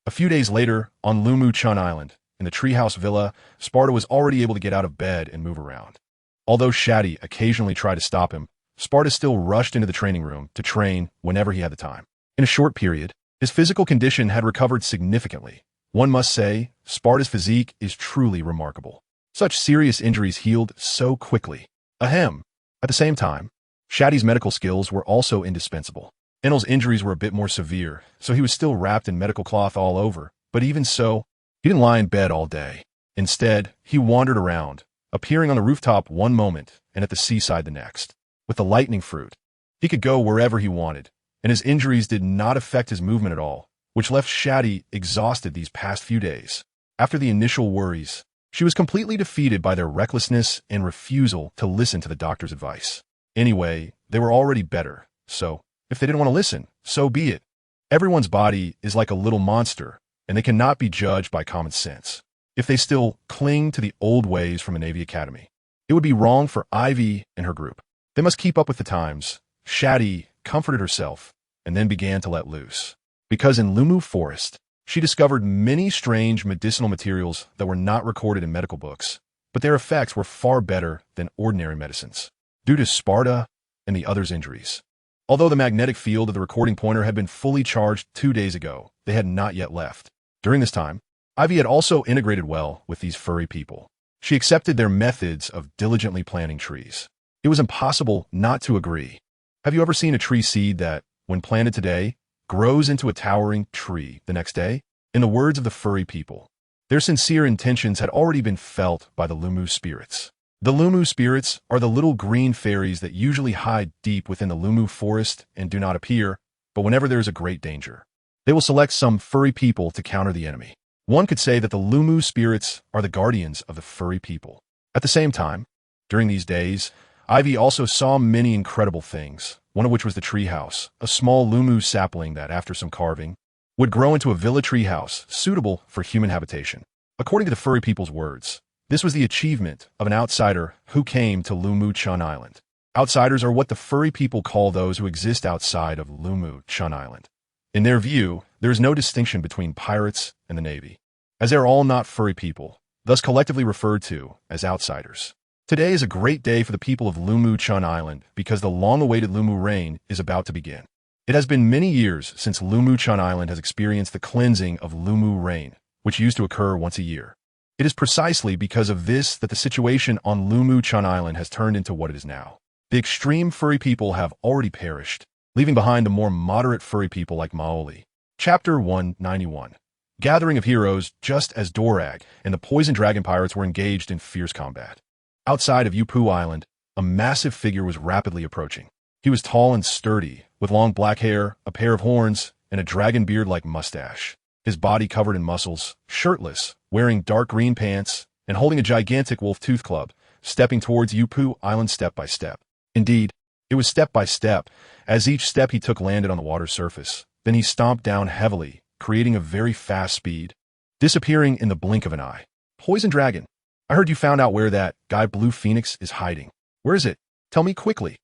A few days later, on Lumu-Chun Island, in the treehouse villa, Sparta was already able to get out of bed and move around. Although Shati occasionally tried to stop him, Sparta still rushed into the training room to train whenever he had the time. In a short period, his physical condition had recovered significantly. One must say, Sparta's physique is truly remarkable. Such serious injuries healed so quickly. Ahem. At the same time, Shati's medical skills were also indispensable. Enel's injuries were a bit more severe, so he was still wrapped in medical cloth all over, but even so, he didn't lie in bed all day. Instead, he wandered around, appearing on the rooftop one moment and at the seaside the next. With the lightning fruit, he could go wherever he wanted, and his injuries did not affect his movement at all, which left Shati exhausted these past few days. After the initial worries, she was completely defeated by their recklessness and refusal to listen to the doctor's advice. Anyway, they were already better, so if they didn't want to listen, so be it. Everyone's body is like a little monster, and they cannot be judged by common sense. If they still cling to the old ways from a Navy Academy, it would be wrong for Aivi and her group. They must keep up with the times. Shati comforted herself and then began to let loose. Because in Lumu Forest, she discovered many strange medicinal materials that were not recorded in medical books, but their effects were far better than ordinary medicines, due to Sparta and the others' injuries. Although the magnetic field of the recording pointer had been fully charged 2 days ago, they had not yet left. During this time, Aivi had also integrated well with these furry people. She accepted their methods of diligently planting trees. It was impossible not to agree. Have you ever seen a tree seed that, when planted today, grows into a towering tree the next day? In the words of the furry people, their sincere intentions had already been felt by the Lumu spirits. The Lumu spirits are the little green fairies that usually hide deep within the Lumu forest and do not appear, but whenever there is a great danger, they will select some furry people to counter the enemy. One could say that the Lumu spirits are the guardians of the furry people. At the same time, during these days, Aivi also saw many incredible things, one of which was the treehouse, a small Lumu sapling that, after some carving, would grow into a villa treehouse suitable for human habitation. According to the furry people's words, this was the achievement of an outsider who came to Lumu-Chun Island. Outsiders are what the furry people call those who exist outside of Lumu-Chun Island. In their view, there is no distinction between pirates and the Navy, as they are all not furry people, thus collectively referred to as outsiders. Today is a great day for the people of Lumu-Chun Island because the long-awaited Lumu rain is about to begin. It has been many years since Lumu-Chun Island has experienced the cleansing of Lumu rain, which used to occur once a year. It is precisely because of this that the situation on Lumu-Chun Island has turned into what it is now. The extreme furry people have already perished, leaving behind the more moderate furry people like Maoli. Chapter 191. Gathering of Heroes. Just as Dorag and the Poison Dragon Pirates were engaged in fierce combat, outside of Yupu Island, a massive figure was rapidly approaching. He was tall and sturdy, with long black hair, a pair of horns, and a dragon beard-like mustache. His body covered in muscles, shirtless, wearing dark green pants, and holding a gigantic wolf tooth club, stepping towards Yupu Island step by step. Indeed, it was step by step, as each step he took landed on the water's surface. Then he stomped down heavily, creating a very fast speed, disappearing in the blink of an eye. Poison Dragon, I heard you found out where that guy Blue Phoenix is hiding. Where is it? Tell me quickly.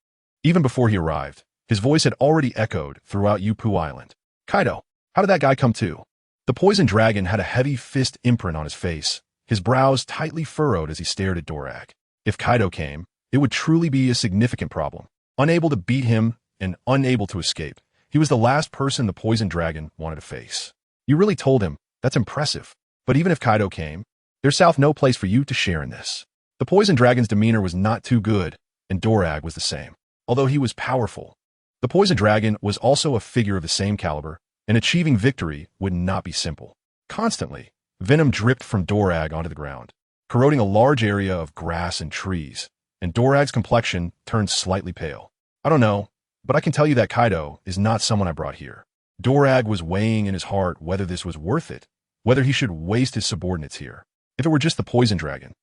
Even before he arrived, his voice had already echoed throughout Yupu Island. Kaido, how did that guy come to? The Poison Dragon had a heavy fist imprint on his face, his brows tightly furrowed as he stared at Dorag. If Kaido came, it would truly be a significant problem. Unable to beat him and unable to escape, he was the last person the Poison Dragon wanted to face. You really told him. That's impressive. But even if Kaido came, there's South no place for you to share in this. The Poison Dragon's demeanor was not too good, and Dorag was the same. although he was powerful. The poison dragon was also a figure of the same caliber, and achieving victory would not be simple. Constantly, venom dripped from Dorag onto the ground, corroding a large area of grass and trees, and Dorag's complexion turned slightly pale. I don't know, but I can tell you that Kaido is not someone I brought here. Dorag was weighing in his heart whether this was worth it, whether he should waste his subordinates here. If it were just the poison dragon,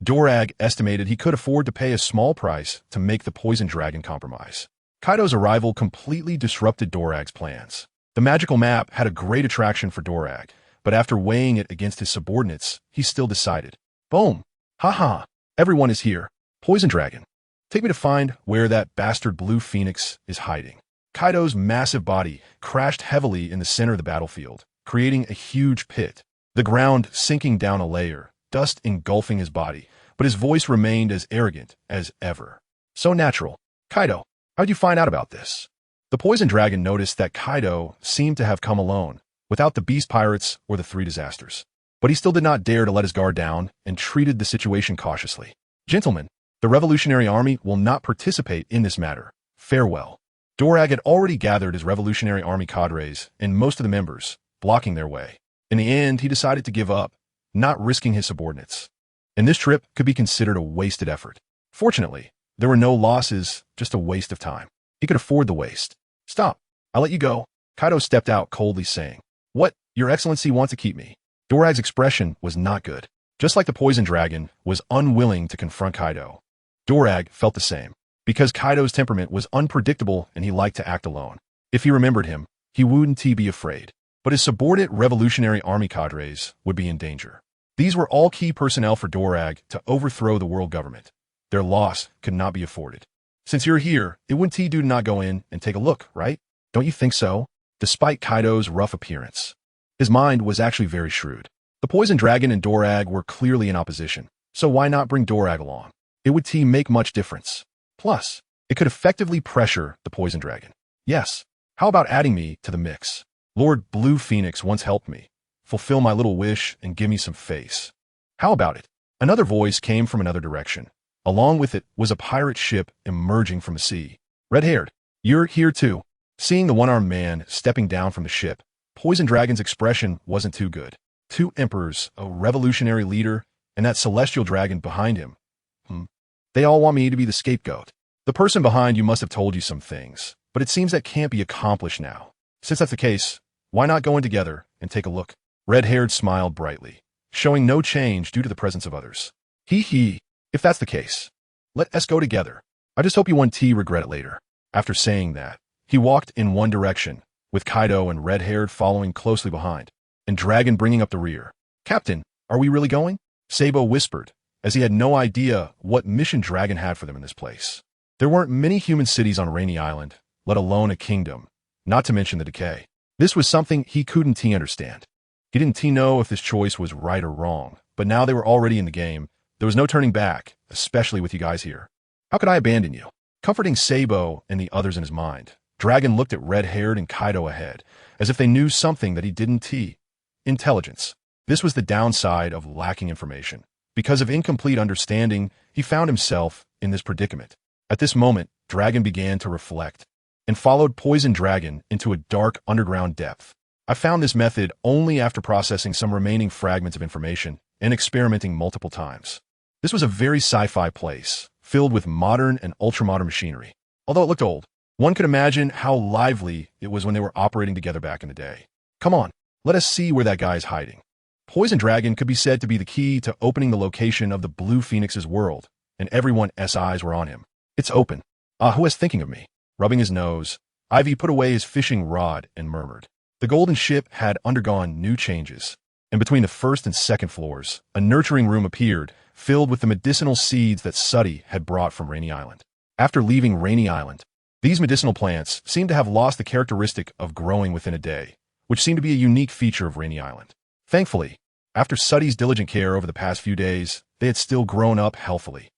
Dorag estimated he could afford to pay a small price to make the poison dragon compromise. Kaido's arrival completely disrupted Dorag's plans. The magical map had a great attraction for Dorag, but after weighing it against his subordinates, he still decided. Boom! Haha! Everyone is here. Poison dragon. Take me to find where that bastard blue phoenix is hiding. Kaido's massive body crashed heavily in the center of the battlefield, creating a huge pit. The ground sinking down a layer, dust engulfing his body, but his voice remained as arrogant as ever. So natural. Kaido, how'd you find out about this? The poison dragon noticed that Kaido seemed to have come alone, without the beast pirates or the three disasters. But he still did not dare to let his guard down and treated the situation cautiously. Gentlemen, the Revolutionary Army will not participate in this matter. Farewell. Dorag had already gathered his Revolutionary Army cadres and most of the members, blocking their way. In the end, he decided to give up, not risking his subordinates. And this trip could be considered a wasted effort. Fortunately, there were no losses, just a waste of time. He could afford the waste. Stop. I'll let you go. Kaido stepped out coldly saying, What? Your Excellency wants to keep me. Dorag's expression was not good. Just like the poison dragon was unwilling to confront Kaido, Dorag felt the same. Because Kaido's temperament was unpredictable and he liked to act alone. If he remembered him, he wouldn't be afraid. But his subordinate Revolutionary Army cadres would be in danger. These were all key personnel for Dorag to overthrow the world government. Their loss could not be afforded. Since you're here, it wouldn't do to not go in and take a look, right? Don't you think so? Despite Kaido's rough appearance, his mind was actually very shrewd. The poison dragon and Dorag were clearly in opposition, so why not bring Dorag along? It would make much difference. Plus, it could effectively pressure the poison dragon. Yes, how about adding me to the mix? Lord Blue Phoenix once helped me. Fulfill my little wish and give me some face. How about it? Another voice came from another direction. Along with it was a pirate ship emerging from the sea. Red-haired, you're here too. Seeing the one-armed man stepping down from the ship, Poison Dragon's expression wasn't too good. Two emperors, a revolutionary leader, and that celestial dragon behind him. They all want me to be the scapegoat. The person behind you must have told you some things, but it seems that can't be accomplished now. Since that's the case, why not go in together and take a look? Red-haired smiled brightly, showing no change due to the presence of others. Hee, if that's the case, let us go together. I just hope you won't regret it later. After saying that, he walked in one direction, with Kaido and Red-haired following closely behind, and Dragon bringing up the rear. Captain, are we really going? Sabo whispered, as he had no idea what mission Dragon had for them in this place. There weren't many human cities on Rainy Island, let alone a kingdom, not to mention the decay. This was something he couldn't understand. He didn't know if this choice was right or wrong, but now they were already in the game. There was no turning back, especially with you guys here. How could I abandon you? Comforting Sabo and the others in his mind, Dragon looked at Red-haired and Kaido ahead, as if they knew something that he didn't. Intelligence. This was the downside of lacking information. Because of incomplete understanding, he found himself in this predicament. At this moment, Dragon began to reflect, and followed Poison Dragon into a dark underground depth. I found this method only after processing some remaining fragments of information and experimenting multiple times. This was a very sci-fi place, filled with modern and ultra-modern machinery. Although it looked old, one could imagine how lively it was when they were operating together back in the day. Come on, let us see where that guy is hiding. Poison Dragon could be said to be the key to opening the location of the Blue Phoenix's world, and everyone's eyes were on him. It's open. Who is thinking of me? Rubbing his nose, Aivi put away his fishing rod and murmured. The golden ship had undergone new changes, and between the first and second floors, a nurturing room appeared, filled with the medicinal seeds that Shati had brought from Rainy Island. After leaving Rainy Island, these medicinal plants seemed to have lost the characteristic of growing within a day, which seemed to be a unique feature of Rainy Island. Thankfully, after Shati's diligent care over the past few days, they had still grown up healthily.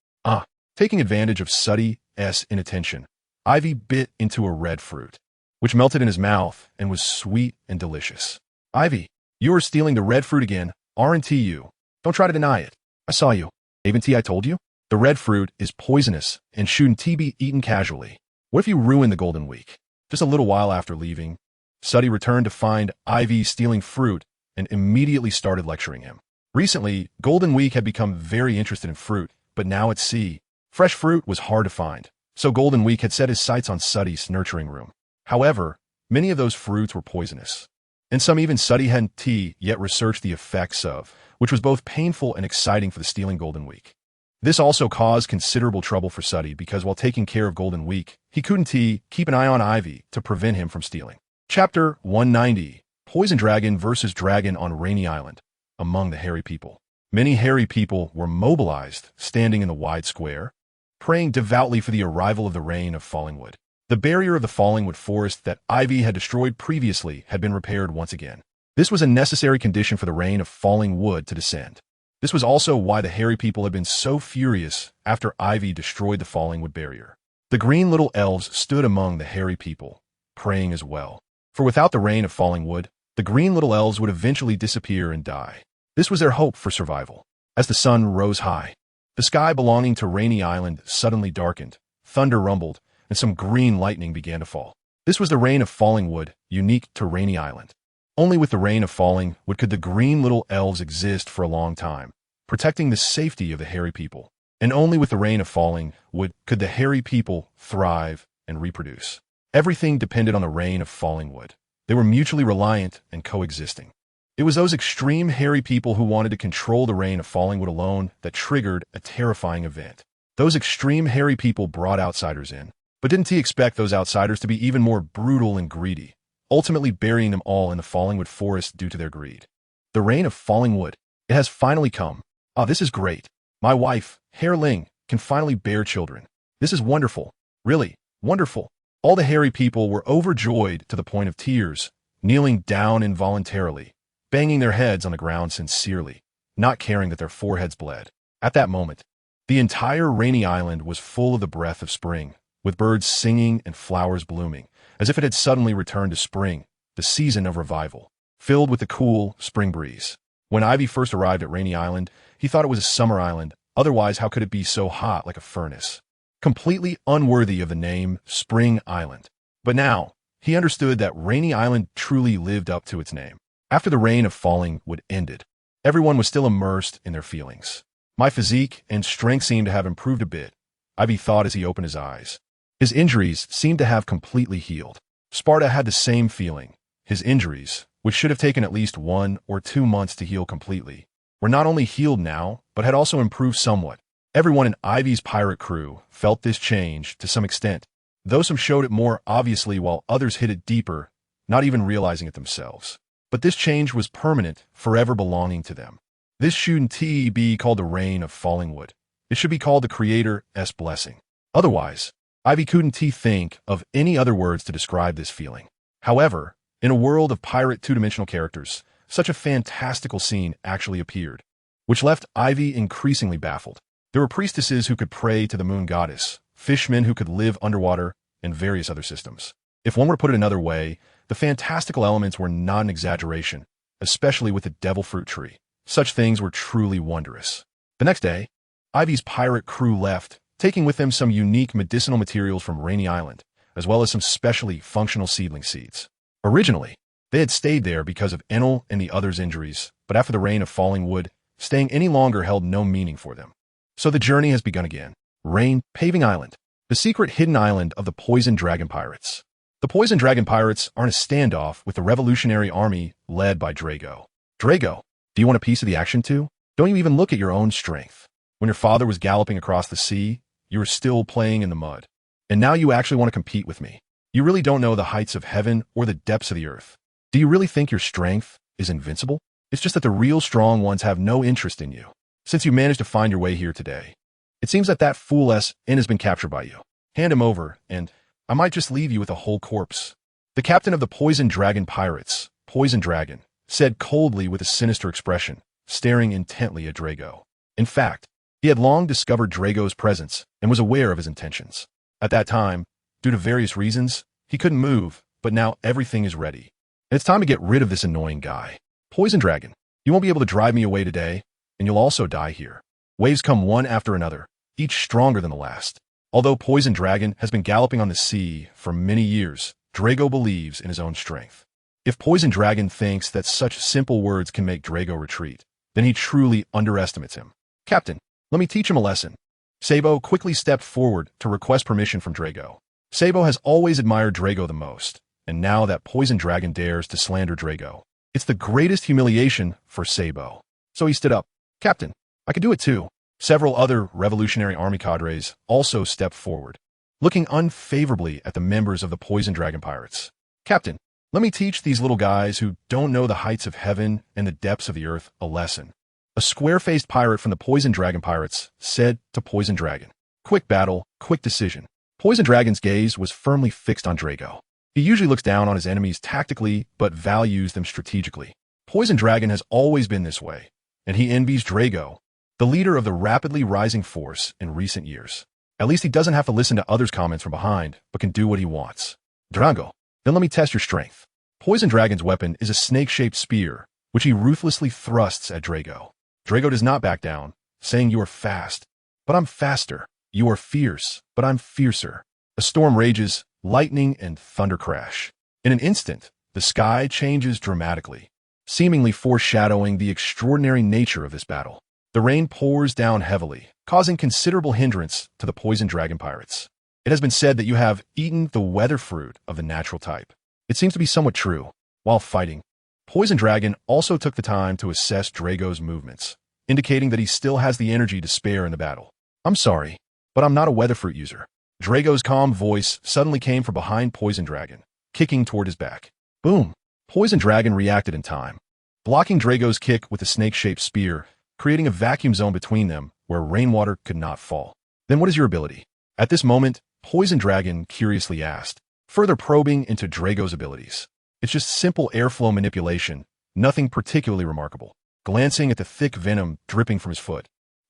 Taking advantage of Shati's inattention, Aivi bit into a red fruit, which melted in his mouth and was sweet and delicious. Aivi, you are stealing the red fruit again, aren't you? Don't try to deny it. I saw you. Haven't I told you? The red fruit is poisonous and shouldn't be eaten casually. What if you ruin the Golden Week? Just a little while after leaving, Shati returned to find Aivi stealing fruit and immediately started lecturing him. Recently, Golden Week had become very interested in fruit, but now at sea, fresh fruit was hard to find, so Golden Week had set his sights on Shati's nurturing room. However, many of those fruits were poisonous, and some even Shati hadn't yet researched the effects of, which was both painful and exciting for the stealing Golden Week. This also caused considerable trouble for Shati because while taking care of Golden Week, he couldn't keep an eye on Aivi to prevent him from stealing. Chapter 190: Poison Dragon versus Dragon on Rainy Island. Among the hairy people. Many hairy people were mobilized, standing in the wide square, praying devoutly for the arrival of the rain of falling wood. The barrier of the falling wood forest that Aivi had destroyed previously had been repaired once again. This was a necessary condition for the rain of falling wood to descend. This was also why the hairy people had been so furious after Aivi destroyed the falling wood barrier. The green little elves stood among the hairy people, praying as well. For without the rain of falling wood, the green little elves would eventually disappear and die. This was their hope for survival. As the sun rose high, the sky belonging to Rainy Island suddenly darkened, thunder rumbled, and some green lightning began to fall. This was the rain of falling wood, unique to Rainy Island. Only with the rain of falling wood could the green little elves exist for a long time, protecting the safety of the hairy people. And only with the rain of falling wood could the hairy people thrive and reproduce. Everything depended on the rain of falling wood. They were mutually reliant and coexisting. It was those extreme hairy people who wanted to control the rain of falling wood alone that triggered a terrifying event. Those extreme hairy people brought outsiders in, but didn't he expect those outsiders to be even more brutal and greedy, ultimately burying them all in the falling wood forest due to their greed. The rain of falling wood. It has finally come. Ah, this is great. My wife, Hair Ling, can finally bear children. This is wonderful. Really, wonderful. All the hairy people were overjoyed to the point of tears, kneeling down involuntarily, banging their heads on the ground sincerely, not caring that their foreheads bled. At that moment, the entire Rainy Island was full of the breath of spring, with birds singing and flowers blooming, as if it had suddenly returned to spring, the season of revival, filled with the cool spring breeze. When Aivi first arrived at Rainy Island, he thought it was a summer island, otherwise how could it be so hot like a furnace? Completely unworthy of the name Spring Island. But now, he understood that Rainy Island truly lived up to its name. After the rain of falling wood ended, everyone was still immersed in their feelings. My physique and strength seemed to have improved a bit, Aivi thought as he opened his eyes. His injuries seemed to have completely healed. Sparta had the same feeling. His injuries, which should have taken at least 1 or 2 months to heal completely, were not only healed now, but had also improved somewhat. Everyone in Aivi's pirate crew felt this change to some extent, though some showed it more obviously while others hid it deeper, not even realizing it themselves. But this change was permanent, forever belonging to them. This shouldn't be called the rain of falling wood. It should be called the Creator's blessing. Otherwise, Aivi couldn't think of any other words to describe this feeling. However, in a world of pirate two-dimensional characters, such a fantastical scene actually appeared, which left Aivi increasingly baffled. There were priestesses who could pray to the moon goddess, fishmen who could live underwater, and various other systems. If one were to put it another way, the fantastical elements were not an exaggeration, especially with the devil fruit tree. Such things were truly wondrous. The next day, Aivi's pirate crew left, taking with them some unique medicinal materials from Rainy Island, as well as some specially functional seedling seeds. Originally, they had stayed there because of Enel and the others' injuries, but after the rain of falling wood, staying any longer held no meaning for them. So the journey has begun again. Rain, Paving Island, the secret hidden island of the Poison Dragon Pirates. The Poison Dragon Pirates are in a standoff with the Revolutionary Army led by Drago. Drago, do you want a piece of the action too? Don't you even look at your own strength? When your father was galloping across the sea, you were still playing in the mud. And now you actually want to compete with me. You really don't know the heights of heaven or the depths of the earth. Do you really think your strength is invincible? It's just that the real strong ones have no interest in you. Since you managed to find your way here today, it seems that that fool S.N. has been captured by you. Hand him over, and I might just leave you with a whole corpse. The captain of the Poison Dragon Pirates, Poison Dragon, said coldly with a sinister expression, staring intently at Drago. In fact, he had long discovered Drago's presence and was aware of his intentions. At that time, due to various reasons, he couldn't move, but now everything is ready. And it's time to get rid of this annoying guy. Poison Dragon, you won't be able to drive me away today, and you'll also die here. Waves come one after another, each stronger than the last. Although Poison Dragon has been galloping on the sea for many years, Drago believes in his own strength. If Poison Dragon thinks that such simple words can make Drago retreat, then he truly underestimates him. Captain, let me teach him a lesson. Sabo quickly stepped forward to request permission from Drago. Sabo has always admired Drago the most, and now that Poison Dragon dares to slander Drago, it's the greatest humiliation for Sabo. So he stood up. Captain, I could do it too. Several other Revolutionary Army cadres also stepped forward, looking unfavorably at the members of the Poison Dragon pirates. Captain, let me teach these little guys who don't know the heights of heaven and the depths of the earth a lesson. A square-faced pirate from the Poison Dragon pirates said to Poison Dragon, quick battle, quick decision. Poison Dragon's gaze was firmly fixed on Drago. He usually looks down on his enemies tactically, but values them strategically. Poison Dragon has always been this way, and he envies Drago, the leader of the rapidly rising force in recent years. At least he doesn't have to listen to others' comments from behind, but can do what he wants. Drago, then let me test your strength. Poison Dragon's weapon is a snake-shaped spear, which he ruthlessly thrusts at Drago. Drago does not back down, saying, you are fast, but I'm faster. You are fierce, but I'm fiercer. A storm rages, lightning and thunder crash. In an instant, the sky changes dramatically, seemingly foreshadowing the extraordinary nature of this battle. The rain pours down heavily, causing considerable hindrance to the Poison Dragon pirates. It has been said that you have eaten the weather fruit of the natural type. It seems to be somewhat true. While fighting, Poison Dragon also took the time to assess Drago's movements, indicating that he still has the energy to spare in the battle. I'm sorry, but I'm not a weather fruit user. Drago's calm voice suddenly came from behind Poison Dragon, kicking toward his back. Boom! Poison Dragon reacted in time, blocking Drago's kick with a snake-shaped spear, creating a vacuum zone between them where rainwater could not fall. Then what is your ability? At this moment, Poison Dragon curiously asked, further probing into Drago's abilities. It's just simple airflow manipulation, nothing particularly remarkable. Glancing at the thick venom dripping from his foot,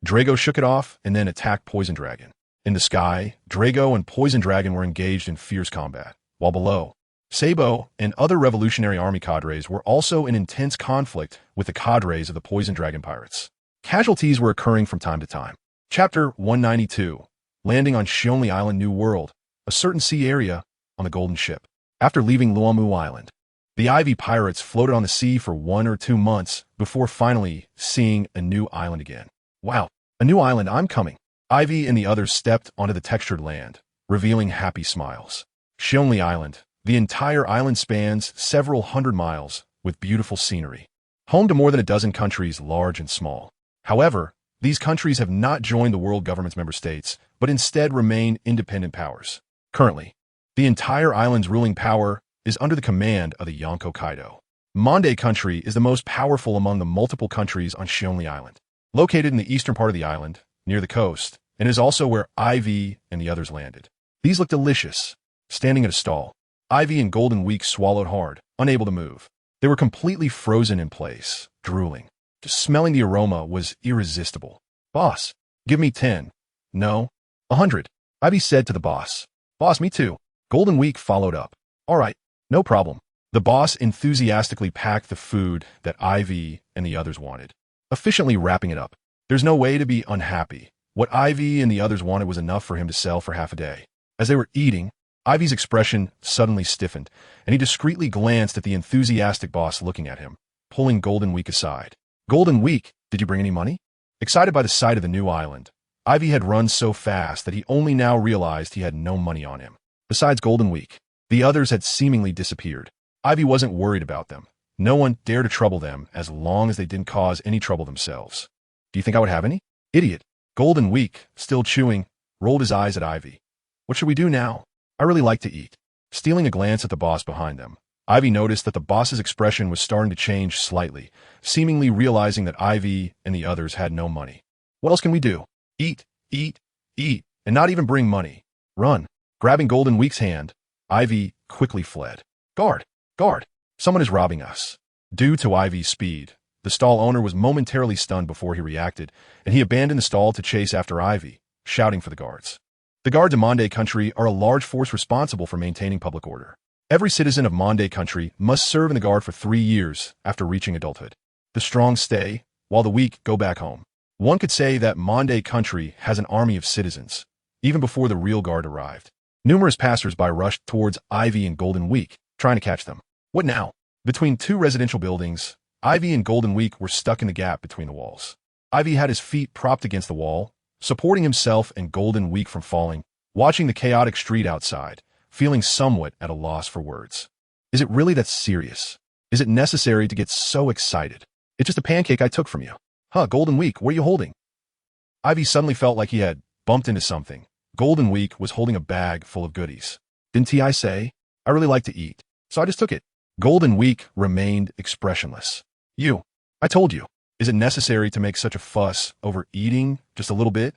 Drago shook it off and then attacked Poison Dragon. In the sky, Drago and Poison Dragon were engaged in fierce combat, while below, Sabo and other Revolutionary Army cadres were also in intense conflict with the cadres of the Poison Dragon pirates. Casualties were occurring from time to time. Chapter 192, landing on Shionli Island, New World, a certain sea area on the Golden Ship. After leaving Luomu Island, the Aivi pirates floated on the sea for 1 or 2 months before finally seeing a new island again. Wow, a new island, I'm coming. Aivi and the others stepped onto the textured land, revealing happy smiles. Shionli Island. The entire island spans several hundred miles with beautiful scenery, home to more than a dozen countries large and small. However, these countries have not joined the world government's member states, but instead remain independent powers. Currently, the entire island's ruling power is under the command of the Yonko Kaido. Monde country is the most powerful among the multiple countries on Shionli Island. Located in the eastern part of the island, near the coast, and is also where Aivi and the others landed. These look delicious. Standing at a stall, Aivi and Golden Week swallowed hard, unable to move. They were completely frozen in place, drooling. Just smelling the aroma was irresistible. Boss, give me 10. No, 100. Aivi said to the boss. Boss, me too. Golden Week followed up. All right, no problem. The boss enthusiastically packed the food that Aivi and the others wanted, efficiently wrapping it up. There's no way to be unhappy. What Aivi and the others wanted was enough for him to sell for half a day. As they were eating, Ivy's expression suddenly stiffened, and he discreetly glanced at the enthusiastic boss looking at him, pulling Golden Week aside. Golden Week, did you bring any money? Excited by the sight of the new island, Aivi had run so fast that he only now realized he had no money on him. Besides Golden Week, the others had seemingly disappeared. Aivi wasn't worried about them. No one dared to trouble them as long as they didn't cause any trouble themselves. Do you think I would have any? Idiot. Golden Week, still chewing, rolled his eyes at Aivi. What should we do now? I really like to eat. Stealing a glance at the boss behind them, Aivi noticed that the boss's expression was starting to change slightly, seemingly realizing that Aivi and the others had no money. What else can we do? Eat, eat, eat, and not even bring money. Run. Grabbing Golden Week's hand, Aivi quickly fled. Guard! Guard! Someone is robbing us. Due to Aivi's speed, the stall owner was momentarily stunned before he reacted, and he abandoned the stall to chase after Aivi, shouting for the guards. The guards of Monde country are a large force responsible for maintaining public order. Every citizen of Monde country must serve in the guard for 3 years after reaching adulthood. The strong stay, while the weak go back home. One could say that Monde country has an army of citizens, even before the real guard arrived. Numerous passersby rushed towards Aivi and Golden Week, trying to catch them. What now? Between two residential buildings, Aivi and Golden Week were stuck in the gap between the walls. Aivi had his feet propped against the wall, supporting himself and Golden Week from falling, watching the chaotic street outside, feeling somewhat at a loss for words. Is it really that serious? Is it necessary to get so excited? It's just a pancake I took from you. Huh, Golden Week, what are you holding? Aivi suddenly felt like he had bumped into something. Golden Week was holding a bag full of goodies. Didn't I say? I really like to eat, so I just took it. Golden Week remained expressionless. I told you. Is it necessary to make such a fuss over eating just a little bit?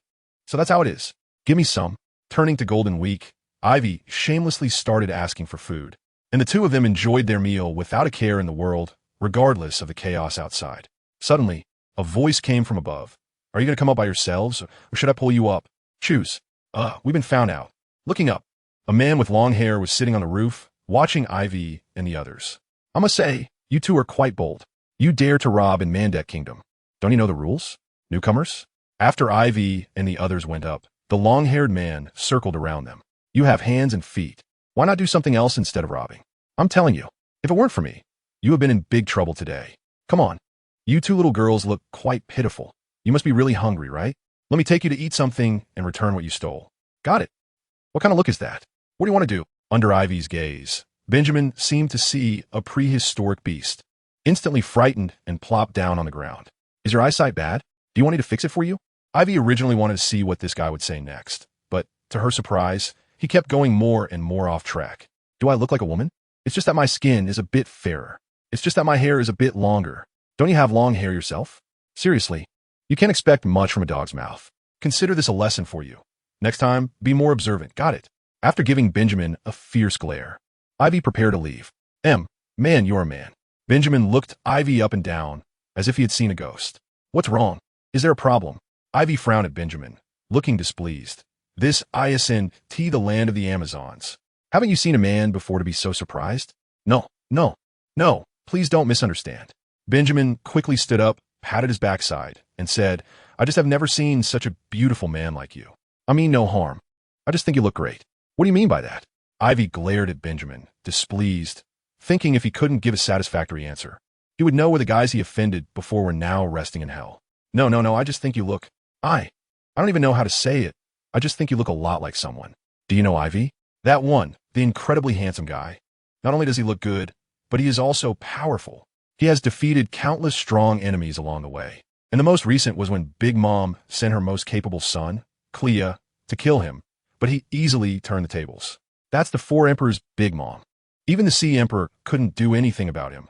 So that's how it is. Give me some. Turning to Golden Week, Aivi shamelessly started asking for food, and the two of them enjoyed their meal without a care in the world, regardless of the chaos outside. Suddenly, a voice came from above. Are you going to come up by yourselves, or should I pull you up? Choose. We've been found out. Looking up, a man with long hair was sitting on the roof, watching Aivi and the others. I must say, you two are quite bold. You dare to rob in Mandek Kingdom. Don't you know the rules? Newcomers? After Aivi and the others went up, the long-haired man circled around them. You have hands and feet. Why not do something else instead of robbing? I'm telling you, if it weren't for me, you have been in big trouble today. Come on. You two little girls look quite pitiful. You must be really hungry, right? Let me take you to eat something and return what you stole. Got it. What kind of look is that? What do you want to do? Under Ivy's gaze, Benjamin seemed to see a prehistoric beast, instantly frightened and plopped down on the ground. Is your eyesight bad? Do you want me to fix it for you? Ivy originally wanted to see what this guy would say next, but to her surprise, he kept going more and more off track. Do I look like a woman? It's just that my skin is a bit fairer. It's just that my hair is a bit longer. Don't you have long hair yourself? Seriously, you can't expect much from a dog's mouth. Consider this a lesson for you. Next time, be more observant. Got it? After giving Benjamin a fierce glare, Ivy prepared to leave. Man, you're a man. Benjamin looked Ivy up and down, as if he had seen a ghost. What's wrong? Is there a problem? Ivy frowned at Benjamin, looking displeased. This ISNT, the land of the Amazons. Haven't you seen a man before to be so surprised? No, please don't misunderstand. Benjamin quickly stood up, patted his backside, and said, I just have never seen such a beautiful man like you. I mean no harm. I just think you look great. What do you mean by that? Ivy glared at Benjamin, displeased, thinking if he couldn't give a satisfactory answer, he would know where the guys he offended before were now resting in hell. No, I just think you look... I don't even know how to say it. I just think you look a lot like someone. Do you know Ivy? That one, the incredibly handsome guy. Not only does he look good, but he is also powerful. He has defeated countless strong enemies along the way. And the most recent was when Big Mom sent her most capable son, Clea, to kill him, but he easily turned the tables. That's the Four Emperor's Big Mom. Even the Sea Emperor couldn't do anything about him.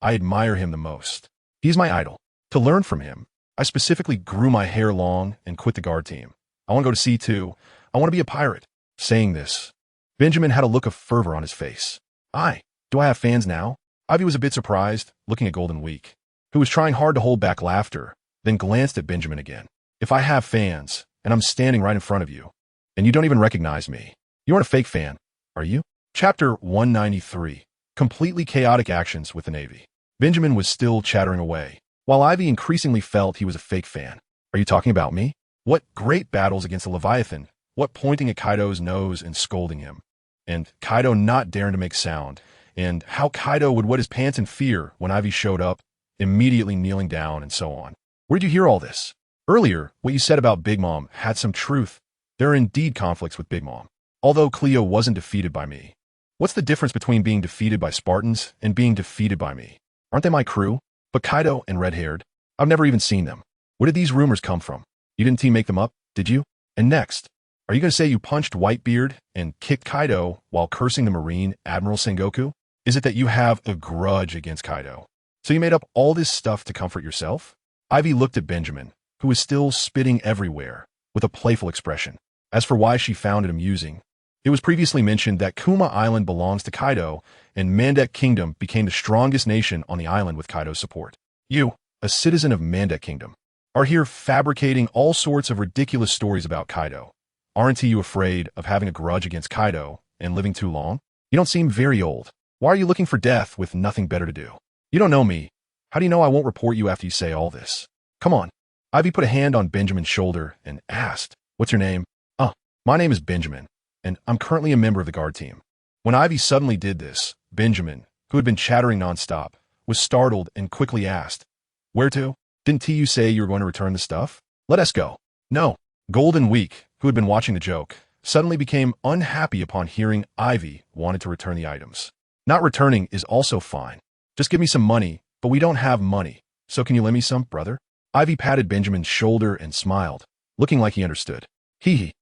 I admire him the most. He's my idol. To learn from him, I specifically grew my hair long and quit the guard team. I want to go to sea too. I want to be a pirate. Saying this, Benjamin had a look of fervor on his face. Do I have fans now? Ivy was a bit surprised, looking at Golden Week, who was trying hard to hold back laughter, then glanced at Benjamin again. If I have fans, and I'm standing right in front of you, and you don't even recognize me, you aren't a fake fan, are you? Chapter 193. Completely chaotic actions with the Navy. Benjamin was still chattering away, while Ivy increasingly felt he was a fake fan. Are you talking about me? What great battles against the Leviathan. What pointing at Kaido's nose and scolding him. And Kaido not daring to make sound. And how Kaido would wet his pants in fear when Ivy showed up, immediately kneeling down and so on. Where did you hear all this? Earlier, what you said about Big Mom had some truth. There are indeed conflicts with Big Mom. Although Cleo wasn't defeated by me. What's the difference between being defeated by Spartans and being defeated by me? Aren't they my crew? But Kaido and Red-Haired, I've never even seen them. Where did these rumors come from? You didn't team make them up, did you? And next, are you going to say you punched Whitebeard and kicked Kaido while cursing the Marine Admiral Sengoku? Is it that you have a grudge against Kaido? So you made up all this stuff to comfort yourself? Ivy looked at Benjamin, who was still spitting everywhere, with a playful expression. As for why she found it amusing, it was previously mentioned that Kuma Island belongs to Kaido, and Mandek Kingdom became the strongest nation on the island with Kaido's support. You, a citizen of Mandek Kingdom, are here fabricating all sorts of ridiculous stories about Kaido. Aren't you afraid of having a grudge against Kaido and living too long? You don't seem very old. Why are you looking for death with nothing better to do? You don't know me. How do you know I won't report you after you say all this? Come on. Ivy put a hand on Benjamin's shoulder and asked, What's your name? My name is Benjamin, and I'm currently a member of the guard team. When Ivy suddenly did this, Benjamin, who had been chattering nonstop, was startled and quickly asked, "Where to? Didn't TU say you were going to return the stuff? Let us go." No. Golden Week, who had been watching the joke, suddenly became unhappy upon hearing Ivy wanted to return the items. Not returning is also fine. Just give me some money, but we don't have money. So can you lend me some, brother? Ivy patted Benjamin's shoulder and smiled, looking like he understood. Hee hee.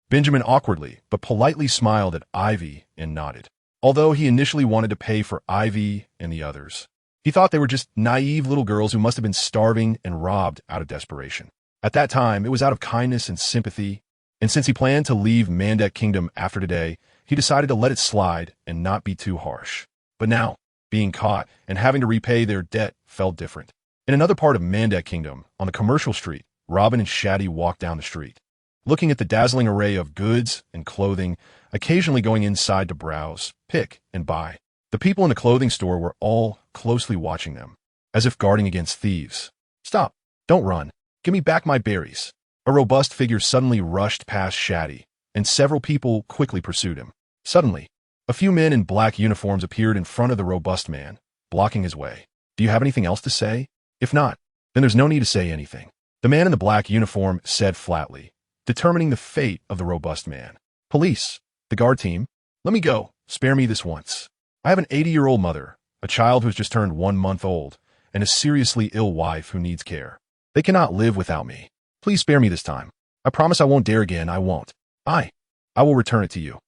Benjamin awkwardly but politely smiled at Ivy and nodded. Although he initially wanted to pay for Ivy and the others, he thought they were just naive little girls who must have been starving and robbed out of desperation. At that time, it was out of kindness and sympathy, and since he planned to leave Mandek Kingdom after today, he decided to let it slide and not be too harsh. But now, being caught and having to repay their debt felt different. In another part of Mandek Kingdom, on the commercial street, Robin and Shati walked down the street, looking at the dazzling array of goods and clothing, occasionally going inside to browse, pick, and buy. The people in the clothing store were all closely watching them, as if guarding against thieves. "Stop! Don't run! Give me back my berries!" A robust figure suddenly rushed past Shati, and several people quickly pursued him. Suddenly, a few men in black uniforms appeared in front of the robust man, blocking his way. "Do you have anything else to say? If not, then there's no need to say anything," the man in the black uniform said flatly, determining the fate of the robust man. "Police, the guard team, let me go. Spare me this once. I have an 80-year-old mother, a child who's just turned 1 month old, and a seriously ill wife who needs care. They cannot live without me. Please spare me this time. I promise I won't dare again. I won't. I will return it to you.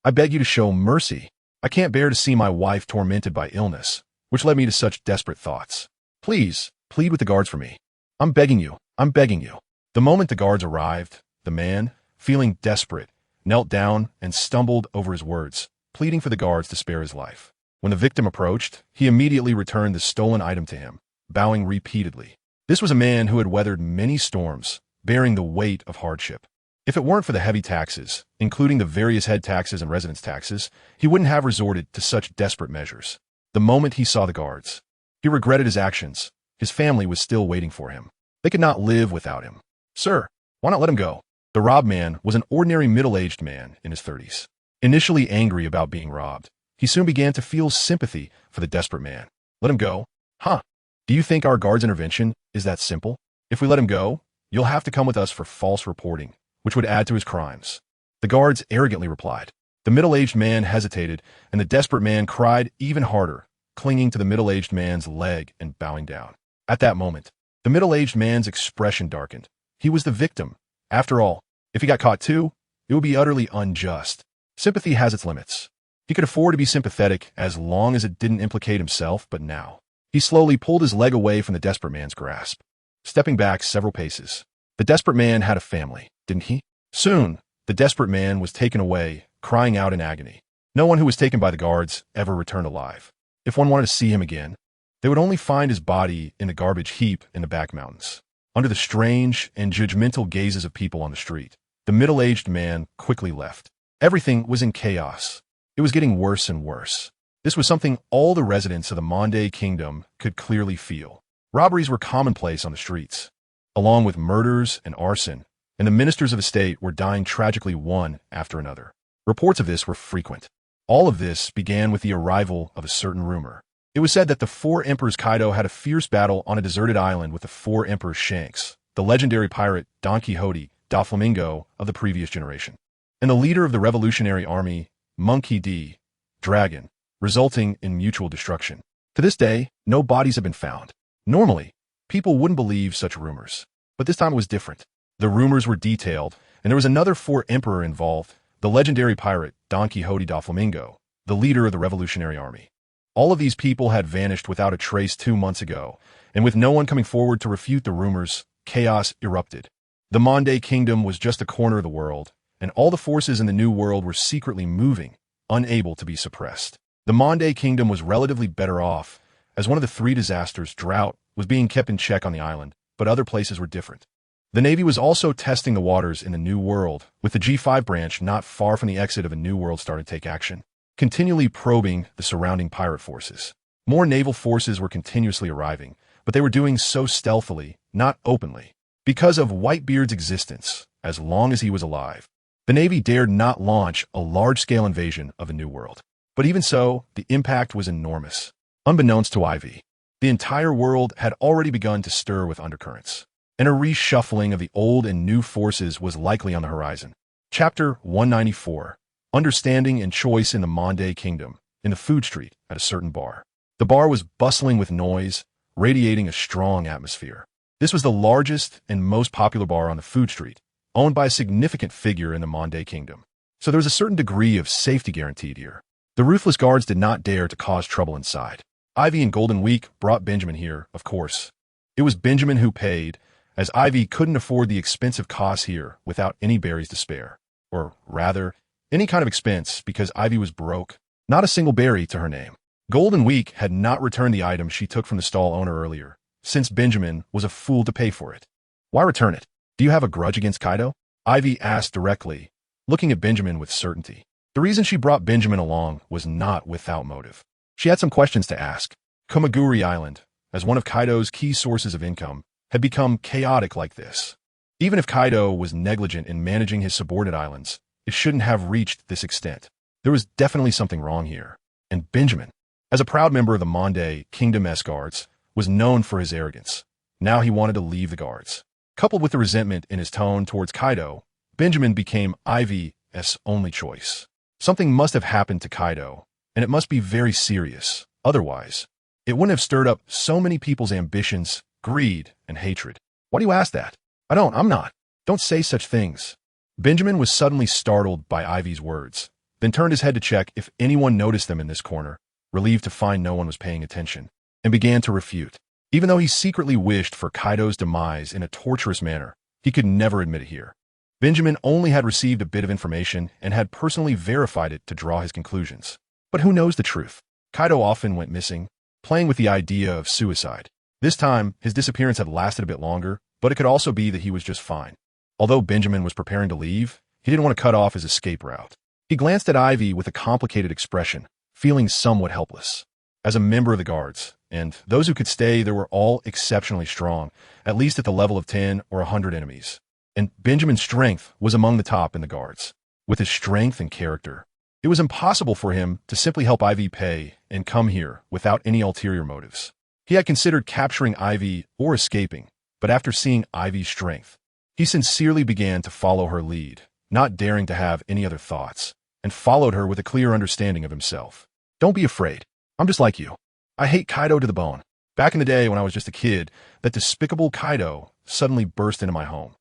I beg you to show mercy. I can't bear to see my wife tormented by illness, which led me to such desperate thoughts. Please, plead with the guards for me. I'm begging you. I'm begging you." The moment the guards arrived, the man, feeling desperate, knelt down and stumbled over his words, pleading for the guards to spare his life. When the victim approached, he immediately returned the stolen item to him, bowing repeatedly. This was a man who had weathered many storms, bearing the weight of hardship. If it weren't for the heavy taxes, including the various head taxes and residence taxes, he wouldn't have resorted to such desperate measures. The moment he saw the guards, he regretted his actions. His family was still waiting for him. They could not live without him. "Sir, why not let him go?" The robbed man was an ordinary middle-aged man in his 30s. Initially angry about being robbed, he soon began to feel sympathy for the desperate man. "Let him go? Huh? Do you think our guard's intervention is that simple? If we let him go, you'll have to come with us for false reporting, which would add to his crimes." The guards arrogantly replied. The middle-aged man hesitated, and the desperate man cried even harder, clinging to the middle-aged man's leg and bowing down. At that moment, the middle-aged man's expression darkened. He was the victim. After all, if he got caught too, it would be utterly unjust. Sympathy has its limits. He could afford to be sympathetic as long as it didn't implicate himself, but now, he slowly pulled his leg away from the desperate man's grasp, stepping back several paces. The desperate man had a family, didn't he? Soon, the desperate man was taken away, crying out in agony. No one who was taken by the guards ever returned alive. If one wanted to see him again, they would only find his body in the garbage heap in the back mountains. Under the strange and judgmental gazes of people on the street, the middle-aged man quickly left. Everything was in chaos. It was getting worse and worse. This was something all the residents of the Mandek Kingdom could clearly feel. Robberies were commonplace on the streets, along with murders and arson, and the ministers of the state were dying tragically one after another. Reports of this were frequent. All of this began with the arrival of a certain rumor. It was said that the 4 Emperors Kaido had a fierce battle on a deserted island with the 4 Emperors Shanks, the legendary pirate Don Quixote da Flamingo of the previous generation, and the leader of the Revolutionary Army, Monkey D. Dragon, resulting in mutual destruction. To this day, no bodies have been found. Normally, people wouldn't believe such rumors, but this time it was different. The rumors were detailed, and there was another 4 Emperor involved, the legendary pirate Don Quixote da Flamingo, the leader of the Revolutionary Army. All of these people had vanished without a trace 2 months ago, and with no one coming forward to refute the rumors, chaos erupted. The Mandek Kingdom was just a corner of the world, and all the forces in the New World were secretly moving, unable to be suppressed. The Mandek Kingdom was relatively better off, as one of the 3 disasters, drought, was being kept in check on the island, but other places were different. The Navy was also testing the waters in the New World, with the G5 branch not far from the exit of a New World started to take action, continually probing the surrounding pirate forces. More naval forces were continuously arriving, but they were doing so stealthily, not openly. Because of Whitebeard's existence, as long as he was alive, The Navy dared not launch a large-scale invasion of a new world. But even so, the impact was enormous. Unbeknownst to Aivi, the entire world had already begun to stir with undercurrents, and a reshuffling of the old and new forces was likely on the horizon. Chapter 194. Understanding and Choice in the Monde Kingdom, in the food street at a certain bar. The bar was bustling with noise, radiating a strong atmosphere. This was the largest and most popular bar on the food street, owned by a significant figure in the Monde Kingdom. So there was a certain degree of safety guaranteed here. The ruthless guards did not dare to cause trouble inside. Aivi and Golden Week brought Benjamin here, of course. It was Benjamin who paid, as Aivi couldn't afford the expensive costs here without any berries to spare. Or rather, any kind of expense, because Aivi was broke, not a single berry to her name. Golden Week had not returned the item she took from the stall owner earlier, since Benjamin was a fool to pay for it. Why return it? Do you have a grudge against Kaido? Aivi asked directly, looking at Benjamin with certainty. The reason she brought Benjamin along was not without motive. She had some questions to ask. Komaguri Island, as one of Kaido's key sources of income, had become chaotic like this. Even if Kaido was negligent in managing his subordinate islands, it shouldn't have reached this extent. There was definitely something wrong here. And Benjamin, as a proud member of the Monde Kingdom S Guards, was known for his arrogance. Now he wanted to leave the guards. Coupled with the resentment in his tone towards Kaido, Benjamin became Aivi's only choice. Something must have happened to Kaido, and it must be very serious. Otherwise, it wouldn't have stirred up so many people's ambitions, greed, and hatred. Why do you ask that? I'm not. Don't say such things. Benjamin was suddenly startled by Aivi's words, then turned his head to check if anyone noticed them in this corner, relieved to find no one was paying attention, and began to refute. Even though he secretly wished for Kaido's demise in a torturous manner, he could never admit it here. Benjamin only had received a bit of information and had personally verified it to draw his conclusions. But who knows the truth? Kaido often went missing, playing with the idea of suicide. This time, his disappearance had lasted a bit longer, but it could also be that he was just fine. Although Benjamin was preparing to leave, he didn't want to cut off his escape route. He glanced at Aivi with a complicated expression, feeling somewhat helpless. As a member of the guards, and those who could stay there were all exceptionally strong, at least at the level of 10 or 100 enemies. And Benjamin's strength was among the top in the guards. With his strength and character, it was impossible for him to simply help Aivi pay and come here without any ulterior motives. He had considered capturing Aivi or escaping, but after seeing Aivi's strength, he sincerely began to follow her lead, not daring to have any other thoughts, and followed her with a clear understanding of himself. Don't be afraid. I'm just like you. I hate Kaido to the bone. Back in the day when I was just a kid, that despicable Kaido suddenly burst into my home,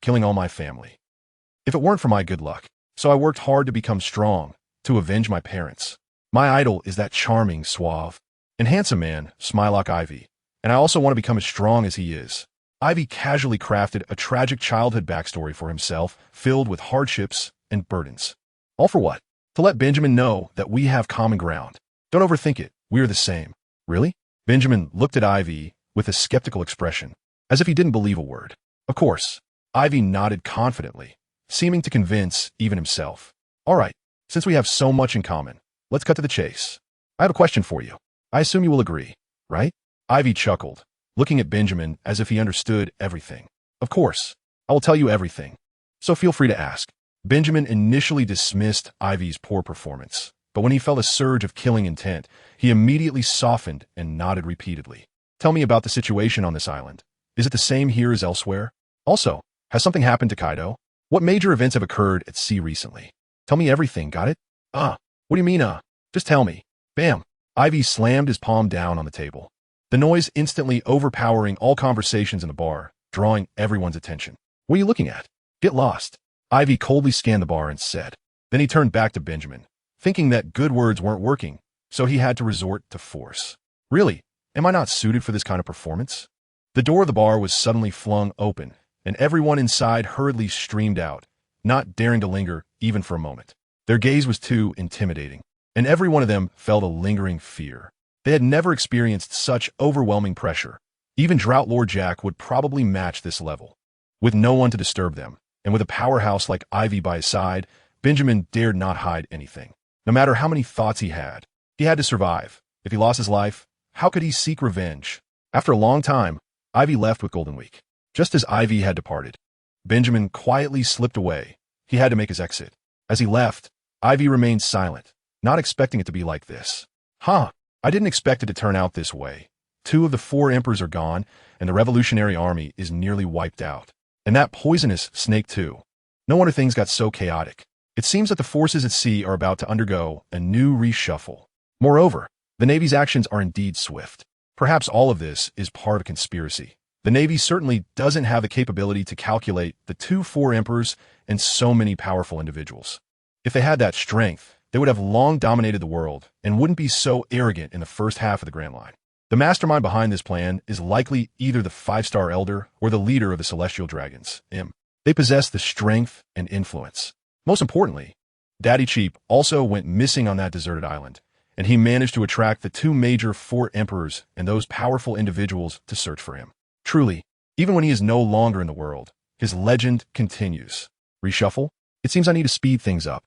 killing all my family. If it weren't for my good luck, so I worked hard to become strong, to avenge my parents. My idol is that charming, suave, and handsome man, Smilock Aivi, and I also want to become as strong as he is. Aivi casually crafted a tragic childhood backstory for himself, filled with hardships and burdens. All for what? To let Benjamin know that we have common ground. Don't overthink it. We're the same. Really? Benjamin looked at Aivi with a skeptical expression, as if he didn't believe a word. Of course. Aivi nodded confidently, seeming to convince even himself. All right, since we have so much in common, let's cut to the chase. I have a question for you. I assume you will agree, right? Aivi chuckled, looking at Benjamin as if he understood everything. Of course, I will tell you everything. So feel free to ask. Benjamin initially dismissed Aivi's poor performance, but when he felt a surge of killing intent, he immediately softened and nodded repeatedly. Tell me about the situation on this island. Is it the same here as elsewhere? Also, has something happened to Kaido? What major events have occurred at sea recently? Tell me everything, got it? What do you mean, Just tell me. Bam. Aivi slammed his palm down on the table, the noise instantly overpowering all conversations in the bar, drawing everyone's attention. What are you looking at? Get lost. Aivi coldly scanned the bar and said. Then he turned back to Benjamin, thinking that good words weren't working, so he had to resort to force. Really? Am I not suited for this kind of performance? The door of the bar was suddenly flung open, and everyone inside hurriedly streamed out, not daring to linger even for a moment. Their gaze was too intimidating, and every one of them felt a lingering fear. They had never experienced such overwhelming pressure. Even Drought Lord Jack would probably match this level. With no one to disturb them, and with a powerhouse like Aivi by his side, Benjamin dared not hide anything. No matter how many thoughts he had to survive. If he lost his life, how could he seek revenge? After a long time, Aivi left with Golden Week. Just as Aivi had departed, Benjamin quietly slipped away, he had to make his exit. As he left, Aivi remained silent, not expecting it to be like this. I didn't expect it to turn out this way. 2 of the 4 emperors are gone, and the revolutionary army is nearly wiped out. And that poisonous snake too. No wonder things got so chaotic. It seems that the forces at sea are about to undergo a new reshuffle. Moreover, the Navy's actions are indeed swift. Perhaps all of this is part of a conspiracy. The Navy certainly doesn't have the capability to calculate the 4 emperors and so many powerful individuals. If they had that strength, they would have long dominated the world and wouldn't be so arrogant in the first half of the Grand Line. The mastermind behind this plan is likely either the 5-star elder or the leader of the Celestial Dragons, Im. They possess the strength and influence. Most importantly, Daddy Cheap also went missing on that deserted island, and he managed to attract the 2 major 4 emperors and those powerful individuals to search for him. Truly, even when he is no longer in the world, his legend continues. Reshuffle? It seems I need to speed things up.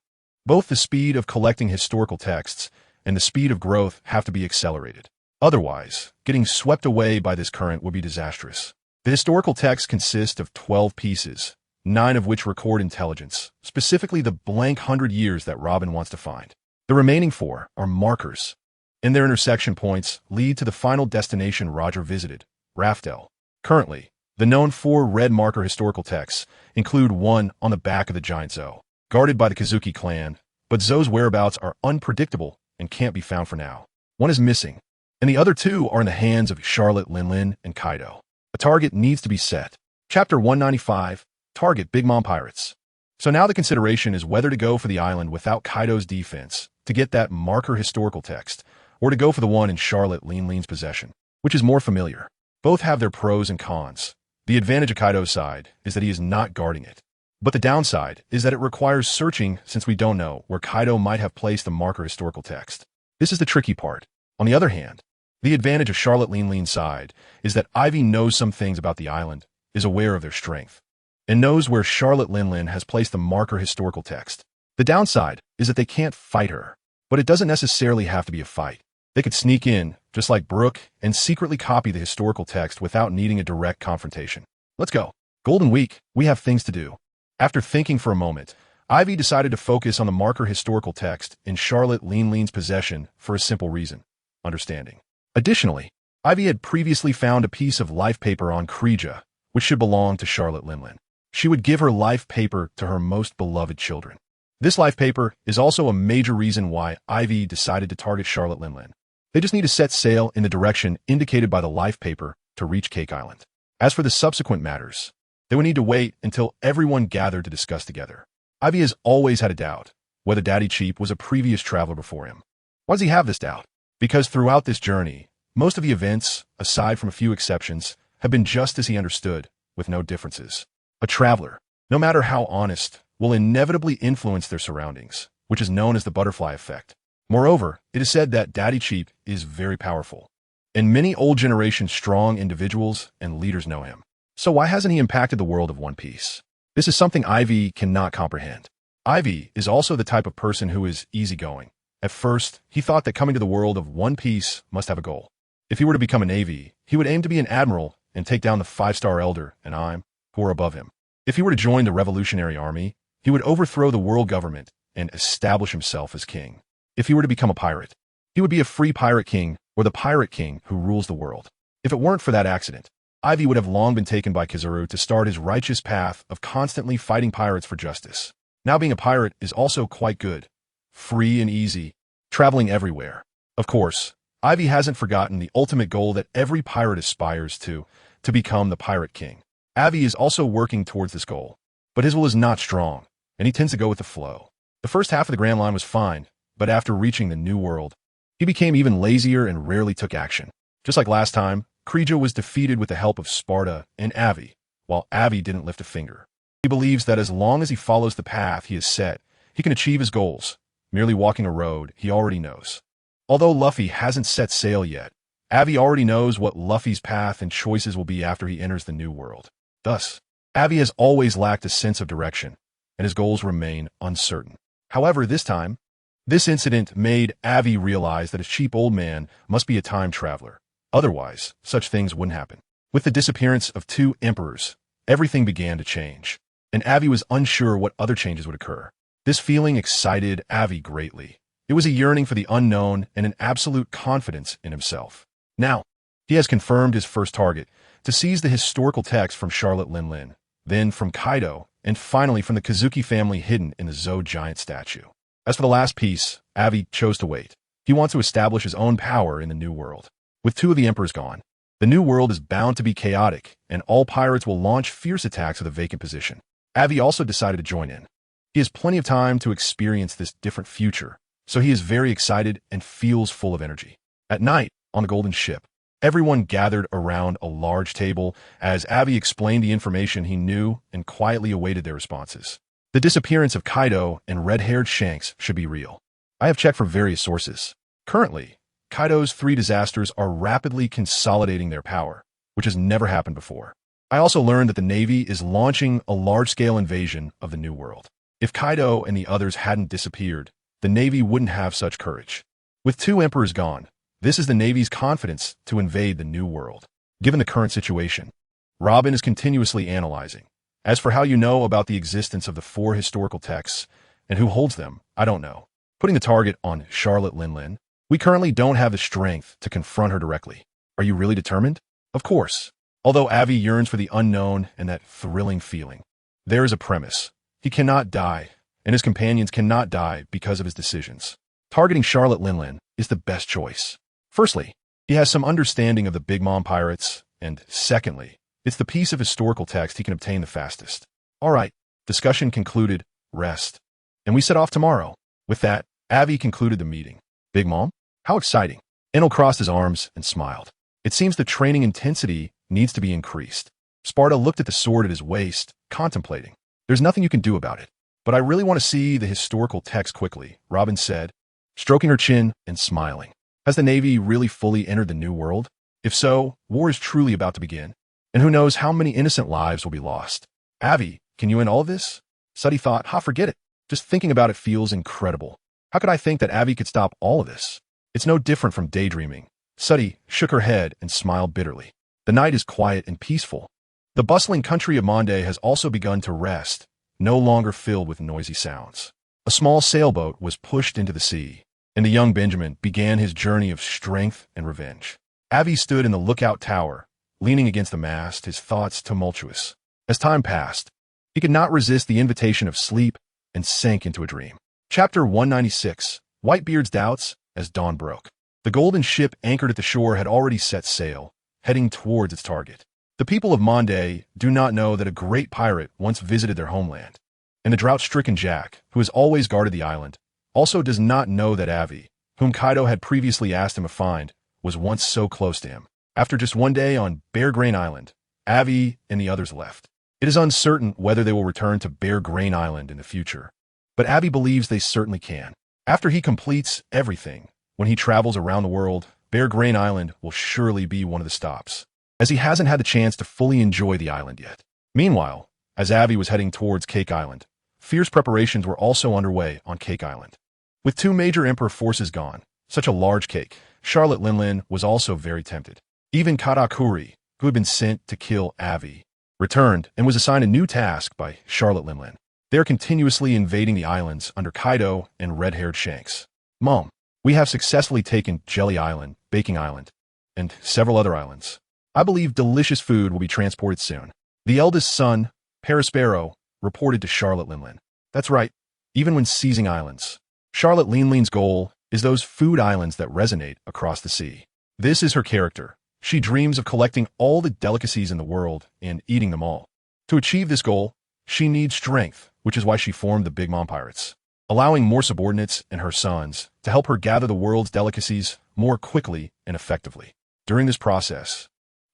Both the speed of collecting historical texts and the speed of growth have to be accelerated. Otherwise, getting swept away by this current would be disastrous. The historical texts consist of 12 pieces, 9 of which record intelligence, specifically the blank 100 years that Robin wants to find. The remaining 4 are markers, and their intersection points lead to the final destination Roger visited, Raftel. Currently, the known 4 red marker historical texts include one on the back of the giant Zoe, guarded by the Kazuki clan, but Zoe's whereabouts are unpredictable and can't be found for now. One is missing, and the other 2 are in the hands of Charlotte Linlin and Kaido. A target needs to be set. Chapter 195, Target Big Mom Pirates. So now the consideration is whether to go for the island without Kaido's defense to get that marker historical text, or to go for the one in Charlotte Linlin's possession, which is more familiar. Both have their pros and cons. The advantage of Kaido's side is that he is not guarding it. But the downside is that it requires searching since we don't know where Kaido might have placed the marker historical text. This is the tricky part. On the other hand, the advantage of Charlotte Linlin's side is that Aivi knows some things about the island, is aware of their strength, and knows where Charlotte Linlin has placed the marker historical text. The downside is that they can't fight her, but it doesn't necessarily have to be a fight. They could sneak in, just like Brooke, and secretly copy the historical text without needing a direct confrontation. Let's go. Golden Week, we have things to do. After thinking for a moment, Aivi decided to focus on the marker historical text in Charlotte Linlin's possession for a simple reason: understanding. Additionally, Aivi had previously found a piece of life paper on Krija, which should belong to Charlotte Linlin. She would give her life paper to her most beloved children. This life paper is also a major reason why Aivi decided to target Charlotte Linlin. They just need to set sail in the direction indicated by the life paper to reach Cake Island. As for the subsequent matters, they would need to wait until everyone gathered to discuss together. Aivi has always had a doubt whether Daddy Cheap was a previous traveler before him. Why does he have this doubt? Because throughout this journey, most of the events, aside from a few exceptions, have been just as he understood, with no differences. A traveler, no matter how honest, will inevitably influence their surroundings, which is known as the butterfly effect. Moreover, it is said that Daddy Cheap is very powerful, and many old generation strong individuals and leaders know him. So why hasn't he impacted the world of One Piece? This is something Aivi cannot comprehend. Aivi is also the type of person who is easygoing. At first, he thought that coming to the world of One Piece must have a goal. If he were to become a Navy, he would aim to be an admiral and take down the 5-star elder and I'm, who are above him. If he were to join the revolutionary army, he would overthrow the world government and establish himself as king. If he were to become a pirate, he would be a free pirate king or the pirate king who rules the world. If it weren't for that accident, Aivi would have long been taken by Kizaru to start his righteous path of constantly fighting pirates for justice. Now being a pirate is also quite good, free and easy, traveling everywhere. Of course, Aivi hasn't forgotten the ultimate goal that every pirate aspires to become the pirate king. Aivi is also working towards this goal, but his will is not strong, and he tends to go with the flow. The first half of the Grand Line was fine, but after reaching the New World, he became even lazier and rarely took action. Just like last time, Krija was defeated with the help of Sparta and Aivi, while Aivi didn't lift a finger. He believes that as long as he follows the path he has set, he can achieve his goals, merely walking a road he already knows. Although Luffy hasn't set sail yet, Aivi already knows what Luffy's path and choices will be after he enters the New World. Thus, Aivi has always lacked a sense of direction, and his goals remain uncertain. However, this time, this incident made Aivi realize that a cheap old man must be a time traveler. Otherwise, such things wouldn't happen. With the disappearance of 2 emperors, everything began to change. and Aivi was unsure what other changes would occur. This feeling excited Aivi greatly. It was a yearning for the unknown and an absolute confidence in himself. Now, he has confirmed his first target, to seize the historical text from Charlotte Linlin, then from Kaido, and finally from the Kazuki family hidden in the Zou giant statue. As for the last piece, Aivi chose to wait. He wants to establish his own power in the New World. With two of the emperors gone, the New World is bound to be chaotic, and all pirates will launch fierce attacks with a vacant position. Aivi also decided to join in. He has plenty of time to experience this different future, so he is very excited and feels full of energy. At night, on the Golden Ship, everyone gathered around a large table as Aivi explained the information he knew and quietly awaited their responses. The disappearance of Kaido and red-haired Shanks should be real. I have checked from various sources. Currently, Kaido's three disasters are rapidly consolidating their power, which has never happened before. I also learned that the Navy is launching a large-scale invasion of the New World. If Kaido and the others hadn't disappeared, the Navy wouldn't have such courage. With two emperors gone, this is the Navy's confidence to invade the New World. Given the current situation, Robin is continuously analyzing. As for how you know about the existence of the four historical texts and who holds them, I don't know. Putting the target on Charlotte Linlin, we currently don't have the strength to confront her directly. Are you really determined? Of course. Although Aivi yearns for the unknown and that thrilling feeling, there is a premise. He cannot die, and his companions cannot die because of his decisions. Targeting Charlotte Linlin is the best choice. Firstly, he has some understanding of the Big Mom pirates, and secondly, it's the piece of historical text he can obtain the fastest. All right, discussion concluded, rest. And we set off tomorrow. With that, Aivi concluded the meeting. Big Mom? How exciting. Enel crossed his arms and smiled. It seems the training intensity needs to be increased. Sparta looked at the sword at his waist, contemplating. There's nothing you can do about it. But I really want to see the historical text quickly, Robin said, stroking her chin and smiling. Has the Navy really fully entered the New World? If so, war is truly about to begin. And who knows how many innocent lives will be lost. Aivi, can you end all of this? Shati thought, forget it. Just thinking about it feels incredible. How could I think that Aivi could stop all of this? It's no different from daydreaming. Shati shook her head and smiled bitterly. The night is quiet and peaceful. The bustling country of Monde has also begun to rest, no longer filled with noisy sounds. A small sailboat was pushed into the sea, and the young Benjamin began his journey of strength and revenge. Aivi stood in the lookout tower, leaning against the mast, his thoughts tumultuous. As time passed, he could not resist the invitation of sleep and sank into a dream. Chapter 196, Whitebeard's Doubts, as dawn broke. The golden ship anchored at the shore had already set sail, heading towards its target. The people of Monde do not know that a great pirate once visited their homeland, and the drought-stricken Jack, who has always guarded the island, also does not know that Aivi, whom Kaido had previously asked him to find, was once so close to him. After just one day on Bear Grain Island, Aivi and the others left. It is uncertain whether they will return to Bear Grain Island in the future, but Aivi believes they certainly can. After he completes everything, when he travels around the world, Bear Grain Island will surely be one of the stops, as he hasn't had the chance to fully enjoy the island yet. Meanwhile, as Aivi was heading towards Cake Island, fierce preparations were also underway on Cake Island. With two major Emperor forces gone, such a large cake, Charlotte Linlin was also very tempted. Even Katakuri, who had been sent to kill Aivi, returned and was assigned a new task by Charlotte Linlin. They are continuously invading the islands under Kaido and red-haired Shanks. Mom, we have successfully taken Jelly Island, Baking Island, and several other islands. I believe delicious food will be transported soon. The eldest son, Perispero, reported to Charlotte Linlin. That's right, even when seizing islands. Charlotte Linlin's goal is those food islands that resonate across the sea. This is her character. She dreams of collecting all the delicacies in the world and eating them all. To achieve this goal, she needs strength, which is why she formed the Big Mom Pirates, allowing more subordinates and her sons to help her gather the world's delicacies more quickly and effectively. During this process,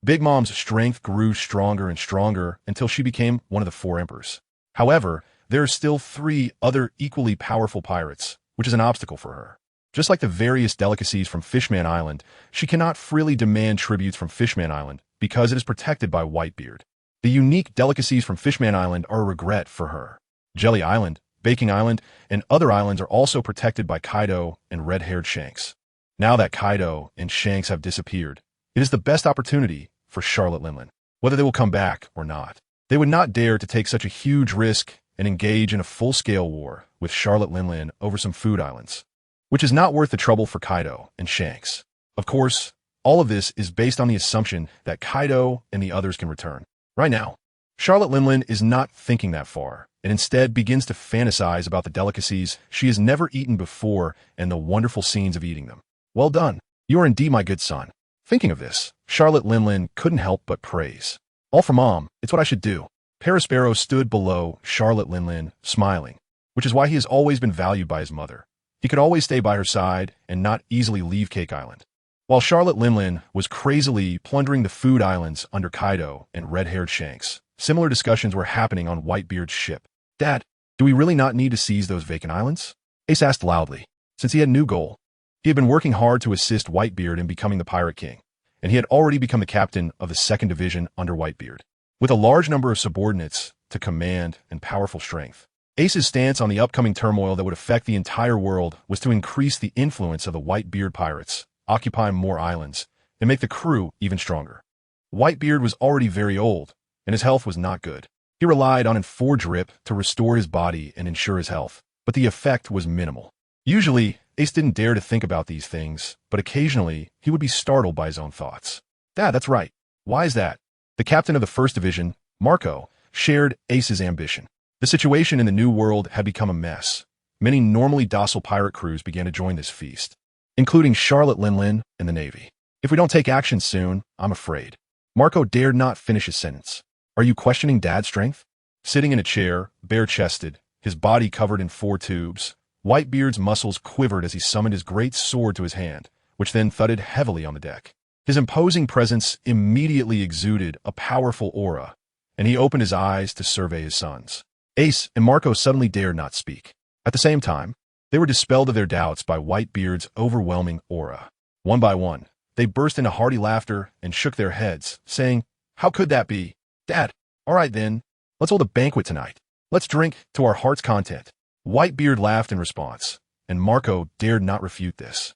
Big Mom's strength grew stronger and stronger until she became one of the four emperors. However, there are still three other equally powerful pirates, which is an obstacle for her. Just like the various delicacies from Fishman Island, she cannot freely demand tributes from Fishman Island because it is protected by Whitebeard. The unique delicacies from Fishman Island are a regret for her. Jelly Island, Baking Island, and other islands are also protected by Kaido and red-haired Shanks. Now that Kaido and Shanks have disappeared, it is the best opportunity for Charlotte Linlin, whether they will come back or not. They would not dare to take such a huge risk and engage in a full-scale war with Charlotte Linlin over some food islands, which is not worth the trouble for Kaido and Shanks. Of course, all of this is based on the assumption that Kaido and the others can return. Right now, Charlotte Linlin is not thinking that far, and instead begins to fantasize about the delicacies she has never eaten before and the wonderful scenes of eating them. Well done. You are indeed my good son. Thinking of this, Charlotte Linlin couldn't help but praise. All for Mom, it's what I should do. Parasparrow stood below Charlotte Linlin, smiling, which is why he has always been valued by his mother. He could always stay by her side and not easily leave Cake Island. While Charlotte Linlin was crazily plundering the food islands under Kaido and red-haired Shanks, similar discussions were happening on Whitebeard's ship. Dad, do we really not need to seize those vacant islands? Ace asked loudly, since he had a new goal. He had been working hard to assist Whitebeard in becoming the Pirate King, and he had already become the captain of the 2nd Division under Whitebeard. With a large number of subordinates to command and powerful strength, Ace's stance on the upcoming turmoil that would affect the entire world was to increase the influence of the Whitebeard pirates, occupy more islands, and make the crew even stronger. Whitebeard was already very old, and his health was not good. He relied on Enforge Rip to restore his body and ensure his health, but the effect was minimal. Usually, Ace didn't dare to think about these things, but occasionally, he would be startled by his own thoughts. Dad, that's right. Why is that? The captain of the 1st Division, Marco, shared Ace's ambition. The situation in the New World had become a mess. Many normally docile pirate crews began to join this feast, including Charlotte Linlin and the Navy. If we don't take action soon, I'm afraid. Marco dared not finish his sentence. Are you questioning Dad's strength? Sitting in a chair, bare-chested, his body covered in 4 tubes, Whitebeard's muscles quivered as he summoned his great sword to his hand, which then thudded heavily on the deck. His imposing presence immediately exuded a powerful aura, and he opened his eyes to survey his sons. Ace and Marco suddenly dared not speak. At the same time, they were dispelled of their doubts by Whitebeard's overwhelming aura. One by one, they burst into hearty laughter and shook their heads, saying, "How could that be? Dad, all right then, let's hold a banquet tonight. Let's drink to our heart's content." Whitebeard laughed in response, and Marco dared not refute this,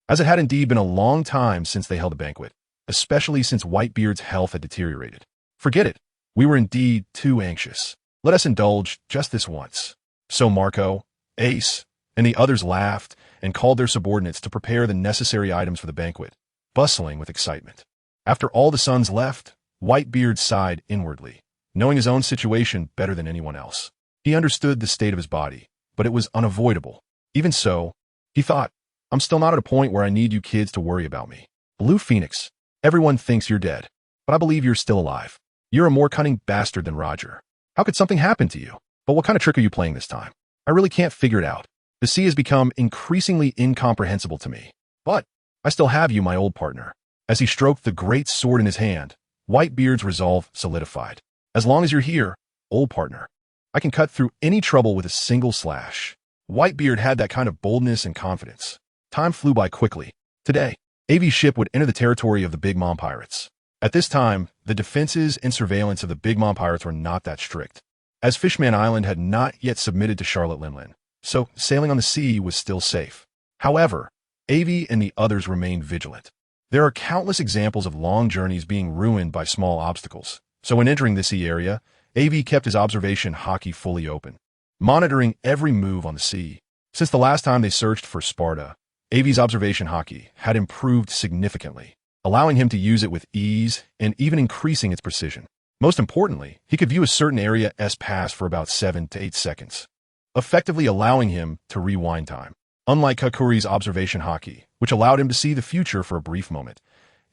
as it had indeed been a long time since they held a banquet, especially since Whitebeard's health had deteriorated. Forget it. We were indeed too anxious. Let us indulge just this once. So Marco, Ace, and the others laughed and called their subordinates to prepare the necessary items for the banquet, bustling with excitement. After all the sons left, Whitebeard sighed inwardly, knowing his own situation better than anyone else. He understood the state of his body, but it was unavoidable. Even so, he thought, I'm still not at a point where I need you kids to worry about me. Blue Phoenix, everyone thinks you're dead, but I believe you're still alive. You're a more cunning bastard than Roger. How could something happen to you? But what kind of trick are you playing this time? I really can't figure it out. The sea has become increasingly incomprehensible to me. But I still have you, my old partner. As he stroked the great sword in his hand, Whitebeard's resolve solidified. As long as you're here, old partner, I can cut through any trouble with a single slash. Whitebeard had that kind of boldness and confidence. Time flew by quickly. Today, Aivi's ship would enter the territory of the Big Mom Pirates. At this time, the defenses and surveillance of the Big Mom Pirates were not that strict, as Fishman Island had not yet submitted to Charlotte Linlin, so sailing on the sea was still safe. However, Aivi and the others remained vigilant. There are countless examples of long journeys being ruined by small obstacles, so when entering the sea area, Aivi kept his observation hockey fully open, monitoring every move on the sea. Since the last time they searched for Sparta, Aivi's observation hockey had improved significantly, allowing him to use it with ease and even increasing its precision. Most importantly, he could view a certain area's pass for about 7 to 8 seconds, effectively allowing him to rewind time. Unlike Kakuri's observation hockey, which allowed him to see the future for a brief moment,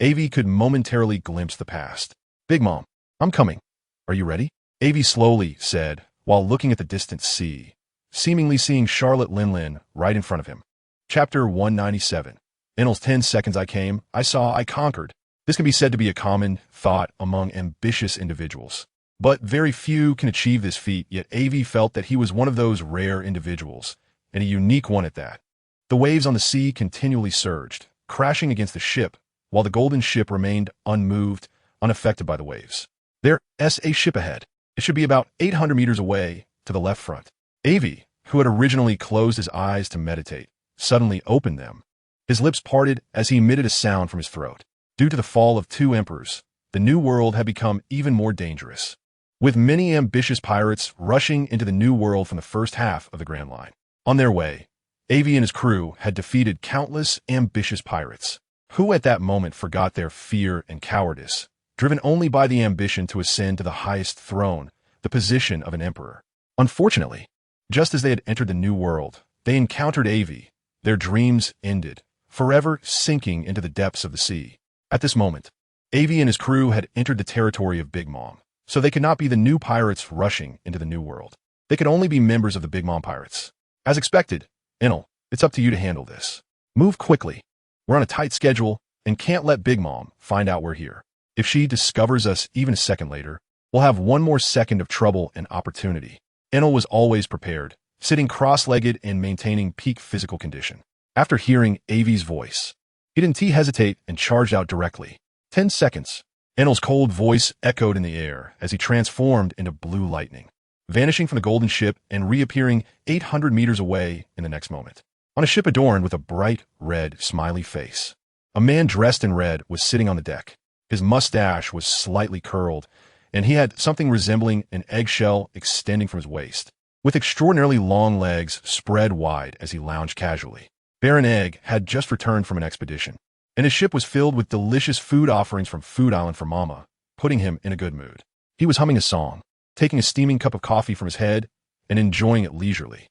Aivi could momentarily glimpse the past. Big Mom, I'm coming. Are you ready? Aivi slowly said, while looking at the distant sea, seemingly seeing Charlotte Linlin right in front of him. Chapter 197. In those 10 seconds I came, I saw, I conquered. This can be said to be a common thought among ambitious individuals. But very few can achieve this feat, yet Aivi felt that he was one of those rare individuals, and a unique one at that. The waves on the sea continually surged, crashing against the ship, while the golden ship remained unmoved, unaffected by the waves. There's a ship ahead. It should be about 800 meters away, to the left front. Aivi, who had originally closed his eyes to meditate, suddenly opened them. His lips parted as he emitted a sound from his throat. Due to the fall of 2 emperors, the New World had become even more dangerous. with many ambitious pirates rushing into the new world from the first half of the Grand Line. On their way, Aivi and his crew had defeated countless ambitious pirates, who at that moment forgot their fear and cowardice, driven only by the ambition to ascend to the highest throne, the position of an emperor. Unfortunately, just as they had entered the new world, they encountered Aivi. Their dreams ended, forever sinking into the depths of the sea. At this moment, Aivi and his crew had entered the territory of Big Mom, so they could not be the new pirates rushing into the new world. They could only be members of the Big Mom pirates. As expected, Enel, it's up to you to handle this. Move quickly. We're on a tight schedule and can't let Big Mom find out we're here. If she discovers us even a second later, we'll have one more second of trouble and opportunity. Enel was always prepared, sitting cross-legged and maintaining peak physical condition. After hearing Aivi's voice, he didn't hesitate and charged out directly. 10 seconds. Enel's cold voice echoed in the air as he transformed into blue lightning, vanishing from the golden ship and reappearing 800 meters away in the next moment. On a ship adorned with a bright red smiley face, a man dressed in red was sitting on the deck. His mustache was slightly curled, and he had something resembling an eggshell extending from his waist, with extraordinarily long legs spread wide as he lounged casually. Baron Egg had just returned from an expedition, and his ship was filled with delicious food offerings from Food Island for Mama, putting him in a good mood. He was humming a song, taking a steaming cup of coffee from his head, and enjoying it leisurely.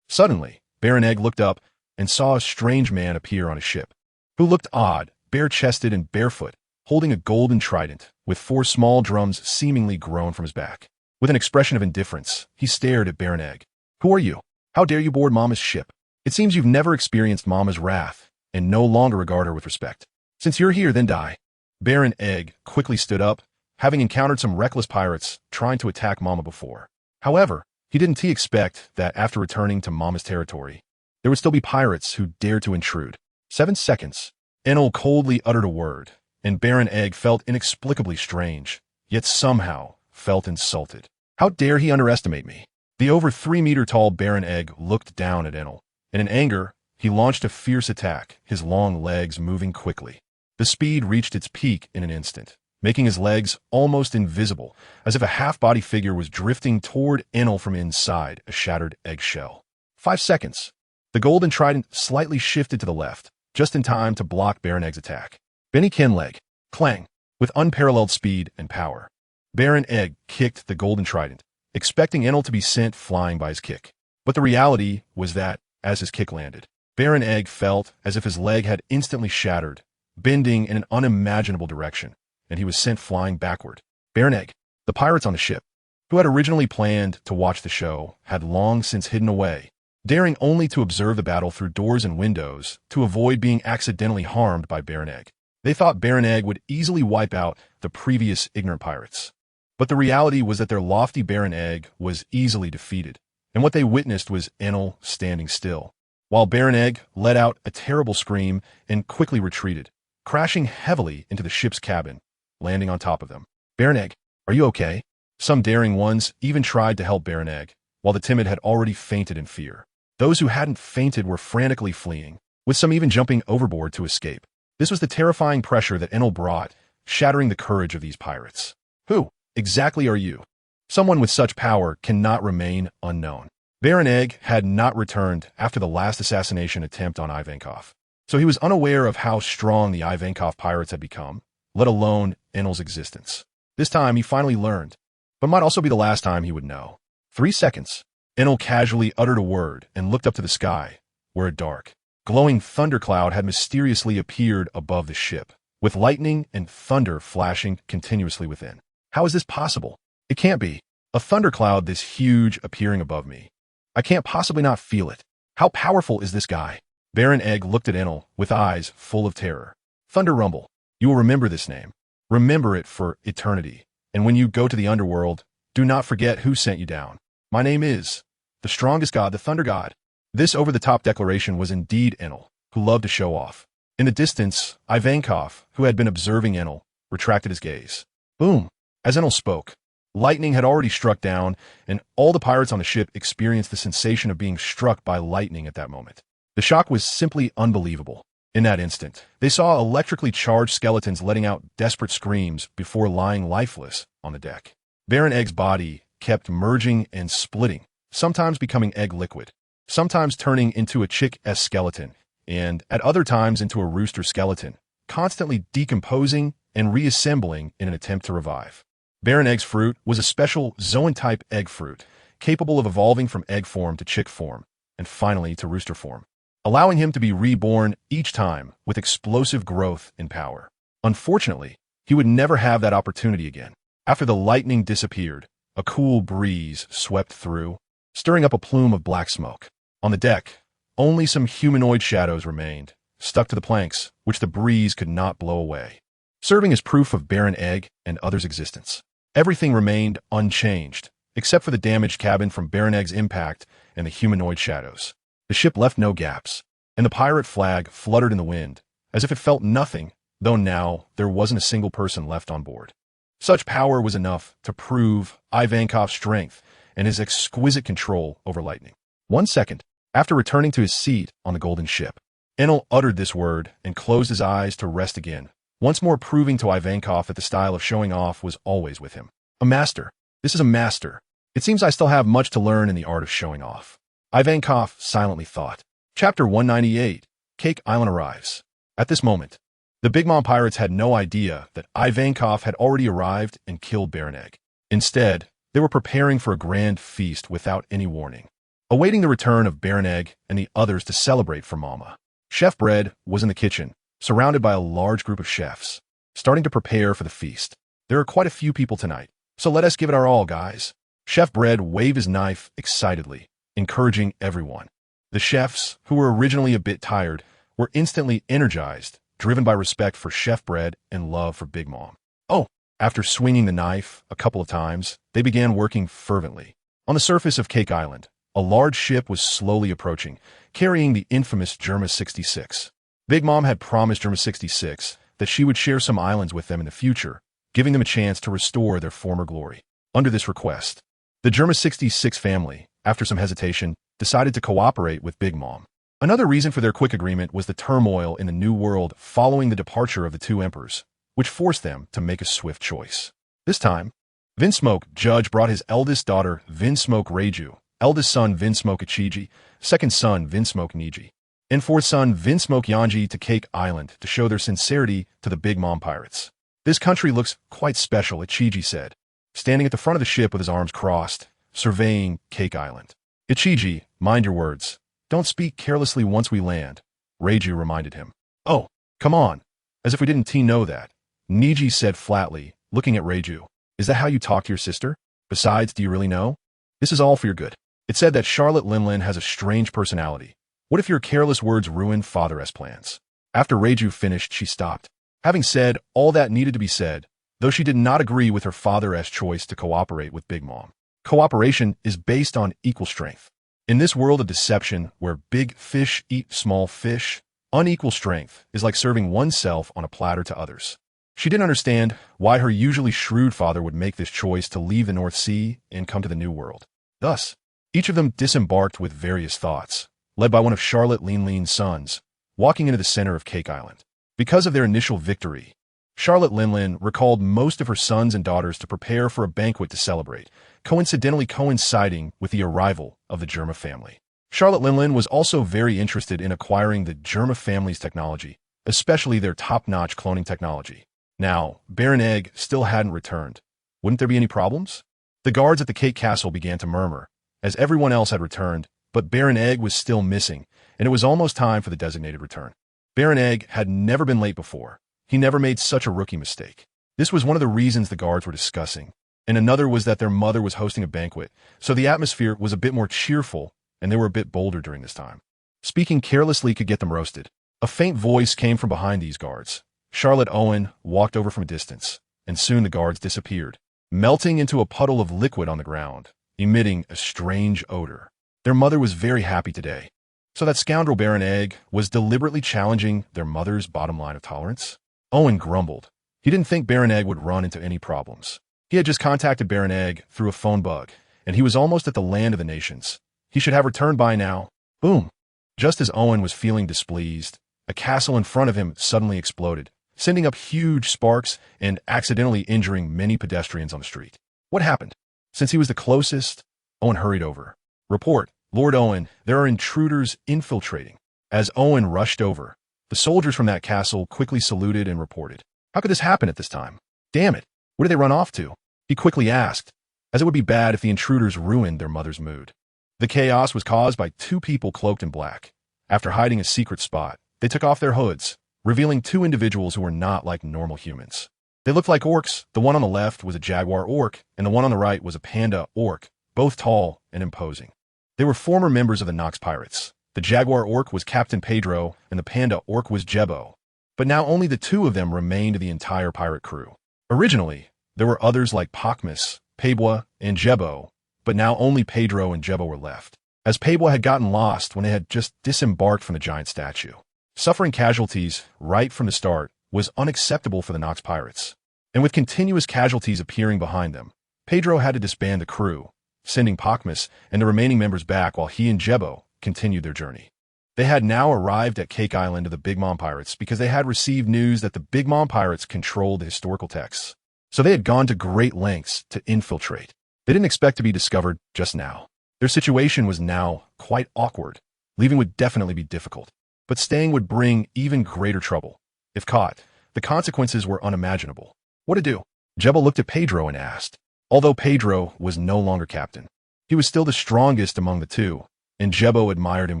Suddenly, Baron Egg looked up and saw a strange man appear on his ship, who looked odd, bare-chested and barefoot, holding a golden trident, with 4 small drums seemingly grown from his back. With an expression of indifference, he stared at Baron Egg. Who are you? How dare you board Mama's ship? It seems you've never experienced Mama's wrath, and no longer regard her with respect. Since you're here, then die. Baron Egg quickly stood up, having encountered some reckless pirates trying to attack Mama before. However, he didn't expect that after returning to Mama's territory, there would still be pirates who dared to intrude. 7 seconds. Enel coldly uttered a word, and Baron Egg felt inexplicably strange, yet somehow felt insulted. How dare he underestimate me? The over 3-meter-tall Baron Egg looked down at Enel, and in anger, he launched a fierce attack, his long legs moving quickly. The speed reached its peak in an instant, making his legs almost invisible, as if a half-body figure was drifting toward Enel from inside a shattered eggshell. 5 seconds. The golden trident slightly shifted to the left, just in time to block Baron Egg's attack. Benny Kenleg, clang, with unparalleled speed and power. Baron Egg kicked the golden trident, expecting Enel to be sent flying by his kick. But the reality was that, as his kick landed, Baron Egg felt as if his leg had instantly shattered, bending in an unimaginable direction, and he was sent flying backward. Baron Egg, the pirates on the ship, who had originally planned to watch the show, had long since hidden away, daring only to observe the battle through doors and windows to avoid being accidentally harmed by Baron Egg. They thought Baron Egg would easily wipe out the previous ignorant pirates. But the reality was that their lofty Baron Egg was easily defeated, and what they witnessed was Enel standing still, while Baron Egg let out a terrible scream and quickly retreated, crashing heavily into the ship's cabin, landing on top of them. Baron Egg, are you okay? Some daring ones even tried to help Baron Egg, while the timid had already fainted in fear. Those who hadn't fainted were frantically fleeing, with some even jumping overboard to escape. This was the terrifying pressure that Enel brought, shattering the courage of these pirates. Who exactly are you? Someone with such power cannot remain unknown. Baron Egg had not returned after the last assassination attempt on Ivankov, so he was unaware of how strong the Ivankov pirates had become, let alone Enel's existence. This time he finally learned, but might also be the last time he would know. 3 seconds. Enel casually uttered a word and looked up to the sky, where a dark, glowing thundercloud had mysteriously appeared above the ship, with lightning and thunder flashing continuously within. How is this possible? It can't be. A thundercloud this huge appearing above me. I can't possibly not feel it. How powerful is this guy? Baron Egg looked at Enel with eyes full of terror. Thunder Rumble. You will remember this name. Remember it for eternity. And when you go to the underworld, do not forget who sent you down. My name is the strongest god, the Thunder God. This over-the-top declaration was indeed Enel, who loved to show off. In the distance, Ivankov, who had been observing Enel, retracted his gaze. Boom! As Enel spoke, lightning had already struck down, and all the pirates on the ship experienced the sensation of being struck by lightning at that moment. The shock was simply unbelievable. In that instant, they saw electrically charged skeletons letting out desperate screams before lying lifeless on the deck. Baron Egg's body kept merging and splitting, sometimes becoming egg liquid, sometimes turning into a chick-esque skeleton, and at other times into a rooster skeleton, constantly decomposing and reassembling in an attempt to revive. Baron Egg's fruit was a special zoan-type egg fruit, capable of evolving from egg form to chick form, and finally to rooster form, allowing him to be reborn each time with explosive growth and power. Unfortunately, he would never have that opportunity again. After the lightning disappeared, a cool breeze swept through, stirring up a plume of black smoke. On the deck, only some humanoid shadows remained, stuck to the planks, which the breeze could not blow away, serving as proof of Baron Egg and others' existence. Everything remained unchanged, except for the damaged cabin from Baron Egg's impact and the humanoid shadows. The ship left no gaps, and the pirate flag fluttered in the wind, as if it felt nothing, though now there wasn't a single person left on board. Such power was enough to prove Ivankov's strength and his exquisite control over lightning. 1 second after returning to his seat on the golden ship, Enel uttered this word and closed his eyes to rest again, once more proving to Ivankov that the style of showing off was always with him. A master. This is a master. It seems I still have much to learn in the art of showing off, Ivankov silently thought. Chapter 198. Cake Island arrives. At this moment, the Big Mom pirates had no idea that Ivankov had already arrived and killed Baron Egg. Instead, they were preparing for a grand feast without any warning, awaiting the return of Baron Egg and the others to celebrate for Mama. Chef Bread was in the kitchen, surrounded by a large group of chefs, starting to prepare for the feast. There are quite a few people tonight, so let us give it our all, guys. Chef Bread waved his knife excitedly, encouraging everyone. The chefs, who were originally a bit tired, were instantly energized, driven by respect for Chef Bread and love for Big Mom. Oh, after swinging the knife a couple of times, they began working fervently. On the surface of Cake Island, a large ship was slowly approaching, carrying the infamous Germa 66. Big Mom had promised Germa 66 that she would share some islands with them in the future, giving them a chance to restore their former glory. Under this request, the Germa 66 family, after some hesitation, decided to cooperate with Big Mom. Another reason for their quick agreement was the turmoil in the New World following the departure of the two emperors, which forced them to make a swift choice. This time, Vinsmoke Judge brought his eldest daughter, Vinsmoke Reiju, eldest son Vinsmoke Ichiji, second son Vinsmoke Niji, and fourth son Vinsmoke Yanji to Cake Island to show their sincerity to the Big Mom pirates. This country looks quite special, Ichiji said, standing at the front of the ship with his arms crossed, surveying Cake Island. Ichiji, mind your words. Don't speak carelessly once we land, Reiju reminded him. Oh, come on. As if we didn't know that, Niji said flatly, looking at Reiju. Is that how you talk to your sister? Besides, do you really know? This is all for your good. It said that Charlotte Linlin has a strange personality. What if your careless words ruin Father S' plans? After Reiju finished, she stopped. Having said all that needed to be said, though she did not agree with her Father S' choice to cooperate with Big Mom. Cooperation is based on equal strength. In this world of deception where big fish eat small fish, unequal strength is like serving oneself on a platter to others. She didn't understand why her usually shrewd father would make this choice to leave the North Sea and come to the New World. Thus, each of them disembarked with various thoughts, led by one of Charlotte Linlin's sons, walking into the center of Cake Island. Because of their initial victory, Charlotte Linlin recalled most of her sons and daughters to prepare for a banquet to celebrate, coincidentally coinciding with the arrival of the Germa family. Charlotte Linlin was also very interested in acquiring the Germa family's technology, especially their top-notch cloning technology. Now, Baron Egg still hadn't returned. Wouldn't there be any problems? The guards at the Cake Castle began to murmur, as everyone else had returned, but Baron Egg was still missing, and it was almost time for the designated return. Baron Egg had never been late before. He never made such a rookie mistake. This was one of the reasons the guards were discussing, and another was that their mother was hosting a banquet, so the atmosphere was a bit more cheerful, and they were a bit bolder during this time. Speaking carelessly could get them roasted. A faint voice came from behind these guards. Charlotte Owen walked over from a distance, and soon the guards disappeared, melting into a puddle of liquid on the ground, emitting a strange odor. Their mother was very happy today. So that scoundrel Baron Egg was deliberately challenging their mother's bottom line of tolerance? Owen grumbled. He didn't think Baron Egg would run into any problems. He had just contacted Baron Egg through a phone bug, and he was almost at the land of the nations. He should have returned by now. Boom! Just as Owen was feeling displeased, a castle in front of him suddenly exploded, sending up huge sparks and accidentally injuring many pedestrians on the street. What happened? Since he was the closest, Owen hurried over. Report, Lord Owen, there are intruders infiltrating. As Owen rushed over, the soldiers from that castle quickly saluted and reported. How could this happen at this time? Damn it, where did they run off to? He quickly asked, as it would be bad if the intruders ruined their mother's mood. The chaos was caused by two people cloaked in black. After hiding a secret spot, they took off their hoods, revealing two individuals who were not like normal humans. They looked like orcs. The one on the left was a jaguar orc, and the one on the right was a panda orc, both tall and imposing. They were former members of the Nox Pirates. The jaguar orc was Captain Pedro, and the panda orc was Jebo. But now only the two of them remained of the entire pirate crew. Originally, there were others like Pacmas, Pebwa, and Jebo, but now only Pedro and Jebo were left, as Pebwa had gotten lost when they had just disembarked from the giant statue. Suffering casualties right from the start was unacceptable for the Nox Pirates, and with continuous casualties appearing behind them, Pedro had to disband the crew, sending Pacmas and the remaining members back while he and Jebo continued their journey. They had now arrived at Cake Island of the Big Mom Pirates because they had received news that the Big Mom Pirates controlled the historical texts, so they had gone to great lengths to infiltrate. They didn't expect to be discovered just now. Their situation was now quite awkward. Leaving would definitely be difficult, but staying would bring even greater trouble. If caught, the consequences were unimaginable. What to do? Jebo looked at Pedro and asked. Although Pedro was no longer captain, he was still the strongest among the two, and Jebo admired him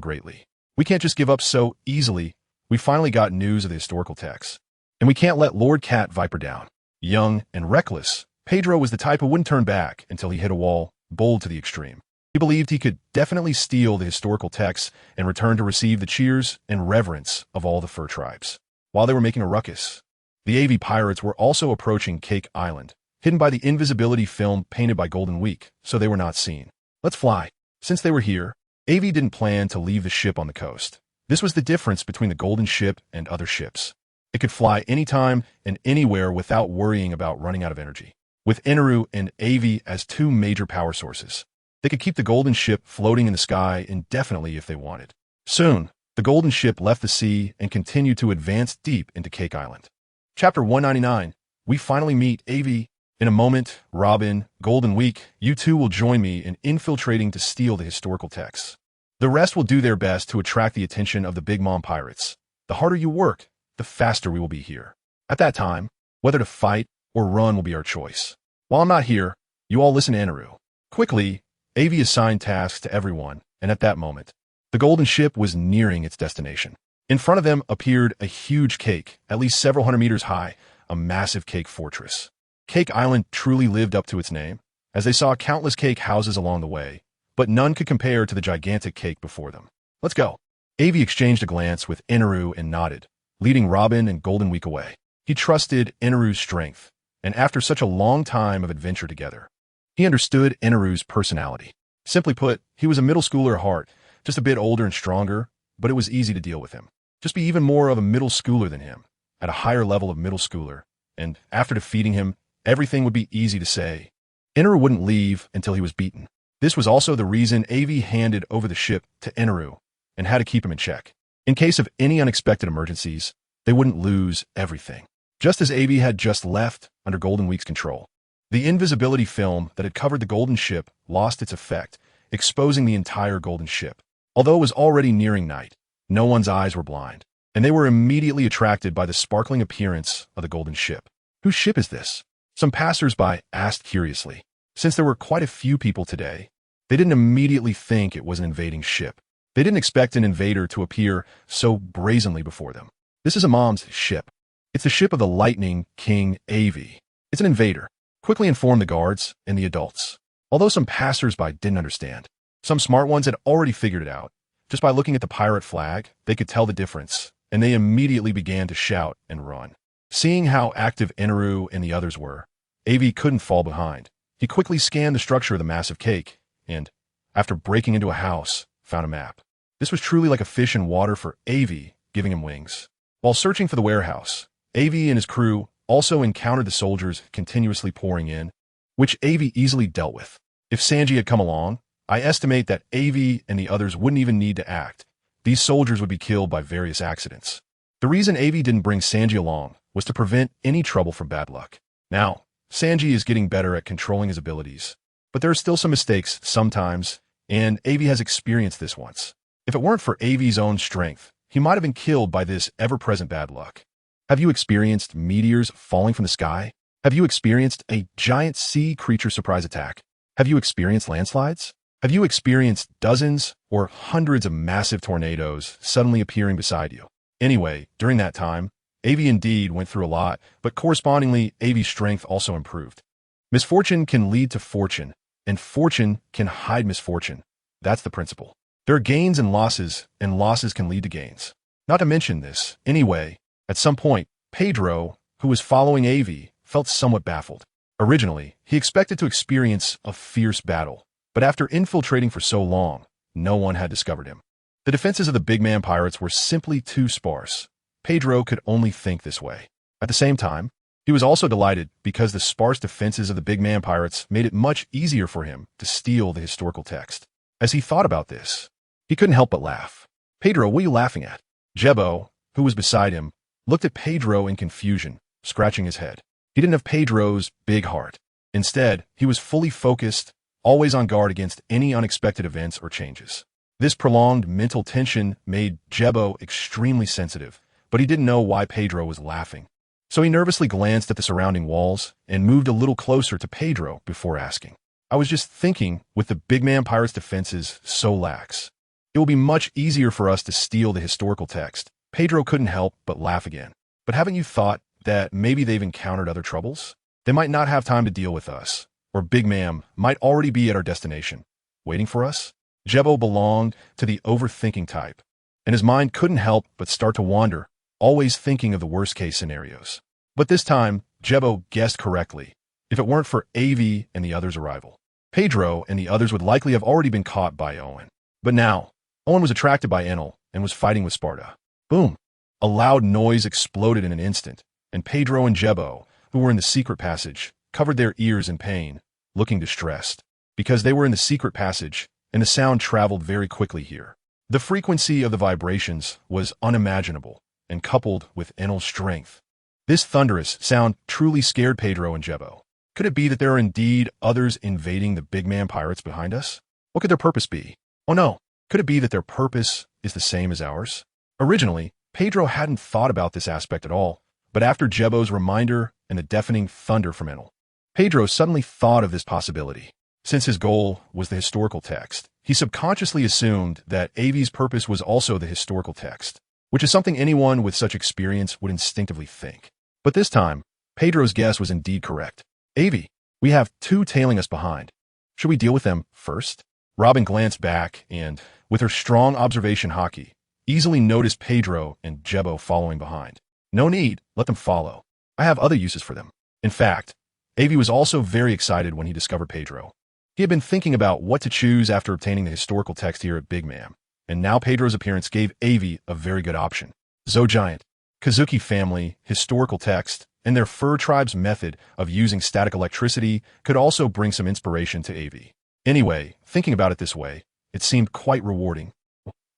greatly. We can't just give up so easily. We finally got news of the historical texts, and we can't let Lord Cat Viper down. Young and reckless, Pedro was the type who wouldn't turn back until he hit a wall, bold to the extreme. He believed he could definitely steal the historical texts and return to receive the cheers and reverence of all the fur tribes. While they were making a ruckus, the Aivi pirates were also approaching Cake Island, hidden by the invisibility film painted by Golden Week, so they were not seen. Let's fly. Since they were here, Aivi didn't plan to leave the ship on the coast. This was the difference between the Golden Ship and other ships. It could fly anytime and anywhere without worrying about running out of energy. With Eneru and Aivi as two major power sources, they could keep the Golden Ship floating in the sky indefinitely if they wanted. Soon, the Golden Ship left the sea and continued to advance deep into Cake Island. Chapter 199. We finally meet Aivi. In a moment, Robin, Golden Week, you two will join me in infiltrating to steal the historical texts. The rest will do their best to attract the attention of the Big Mom Pirates. The harder you work, the faster we will be here. At that time, whether to fight or run will be our choice. While I'm not here, you all listen to Eneru. Quickly, Aivi assigned tasks to everyone, and at that moment, the Golden Ship was nearing its destination. In front of them appeared a huge cake, at least several hundred meters high, a massive cake fortress. Cake Island truly lived up to its name, as they saw countless cake houses along the way, but none could compare to the gigantic cake before them. Let's go. Aivi exchanged a glance with Eneru and nodded, leading Robin and Golden Week away. He trusted Eneru's strength, and after such a long time of adventure together, he understood Eneru's personality. Simply put, he was a middle schooler at heart, just a bit older and stronger, but it was easy to deal with him. Just be even more of a middle schooler than him, at a higher level of middle schooler, and after defeating him, everything would be easy to say. Eneru wouldn't leave until he was beaten. This was also the reason Aivi handed over the ship to Eneru and had to keep him in check. In case of any unexpected emergencies, they wouldn't lose everything. Just as Aivi had just left under Golden Week's control, the invisibility film that had covered the Golden Ship lost its effect, exposing the entire Golden Ship. Although it was already nearing night, no one's eyes were blind, and they were immediately attracted by the sparkling appearance of the Golden Ship. Whose ship is this? Some passers-by asked curiously. Since there were quite a few people today, they didn't immediately think it was an invading ship. They didn't expect an invader to appear so brazenly before them. This is a mom's ship. It's the ship of the Lightning King Aivi. It's an invader. Quickly informed the guards and the adults. Although some passers-by didn't understand, some smart ones had already figured it out. Just by looking at the pirate flag, they could tell the difference, and they immediately began to shout and run. Seeing how active Eneru and the others were, Aivi couldn't fall behind. He quickly scanned the structure of the massive cake, and, after breaking into a house, found a map. This was truly like a fish in water for Aivi, giving him wings. While searching for the warehouse, Aivi and his crew also encountered the soldiers continuously pouring in, which Aivi easily dealt with. If Sanji had come along, I estimate that Aivi and the others wouldn't even need to act. These soldiers would be killed by various accidents. The reason Aivi didn't bring Sanji along was to prevent any trouble from bad luck. Now, Sanji is getting better at controlling his abilities, but there are still some mistakes sometimes, and Aivi has experienced this once. If it weren't for Aivi's own strength, he might have been killed by this ever-present bad luck. Have you experienced meteors falling from the sky? Have you experienced a giant sea creature surprise attack? Have you experienced landslides? Have you experienced dozens or hundreds of massive tornadoes suddenly appearing beside you? Anyway, during that time, Aivi indeed went through a lot, but correspondingly, Aivi's strength also improved. Misfortune can lead to fortune, and fortune can hide misfortune. That's the principle. There are gains and losses can lead to gains. Not to mention this, anyway, at some point, Pedro, who was following Aivi, felt somewhat baffled. Originally, he expected to experience a fierce battle, but after infiltrating for so long, no one had discovered him. The defenses of the big man pirates were simply too sparse. Pedro could only think this way. At the same time, he was also delighted because the sparse defenses of the big man pirates made it much easier for him to steal the historical text. As he thought about this, he couldn't help but laugh. Pedro, what are you laughing at? Jebo, who was beside him, looked at Pedro in confusion, scratching his head. He didn't have Pedro's big heart. Instead, he was fully focused, always on guard against any unexpected events or changes. This prolonged mental tension made Jebo extremely sensitive, but he didn't know why Pedro was laughing. So he nervously glanced at the surrounding walls and moved a little closer to Pedro before asking. I was just thinking, with the big man pirate's defenses so lax, it will be much easier for us to steal the historical text. Pedro couldn't help but laugh again. But haven't you thought that maybe they've encountered other troubles? They might not have time to deal with us, or Big Ma'am might already be at our destination, waiting for us? Jebo belonged to the overthinking type, and his mind couldn't help but start to wander, always thinking of the worst-case scenarios. But this time, Jebo guessed correctly. If it weren't for Aivi and the others' arrival, Pedro and the others would likely have already been caught by Owen. But now, Owen was attracted by Enel and was fighting with Sparta. Boom! A loud noise exploded in an instant, and Pedro and Jebo, who were in the secret passage, covered their ears in pain, looking distressed. Because they were in the secret passage, and the sound traveled very quickly here. The frequency of the vibrations was unimaginable, and coupled with Enel's strength, this thunderous sound truly scared Pedro and Jebo. Could it be that there are indeed others invading the big man pirates behind us? What could their purpose be? Oh no, could it be that their purpose is the same as ours? Originally, Pedro hadn't thought about this aspect at all, but after Jebo's reminder and the deafening thunder from Enel, Pedro suddenly thought of this possibility. Since his goal was the historical text, he subconsciously assumed that Aivi's purpose was also the historical text, which is something anyone with such experience would instinctively think. But this time, Pedro's guess was indeed correct. Aivi, we have two tailing us behind. Should we deal with them first? Robin glanced back and, with her strong observation haki, easily noticed Pedro and Jebo following behind. No need, let them follow. I have other uses for them. In fact, Aivi was also very excited when he discovered Pedro. He had been thinking about what to choose after obtaining the historical text here at Big Ma'am, and now Pedro's appearance gave Aivi a very good option. Zo Giant, Kazuki family, historical text, and their fur tribe's method of using static electricity could also bring some inspiration to Aivi. Anyway, thinking about it this way, it seemed quite rewarding.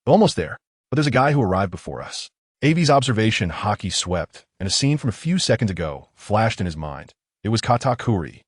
Almost there, but there's a guy who arrived before us. Aivi's observation haki swept, and a scene from a few seconds ago flashed in his mind. It was Katakuri.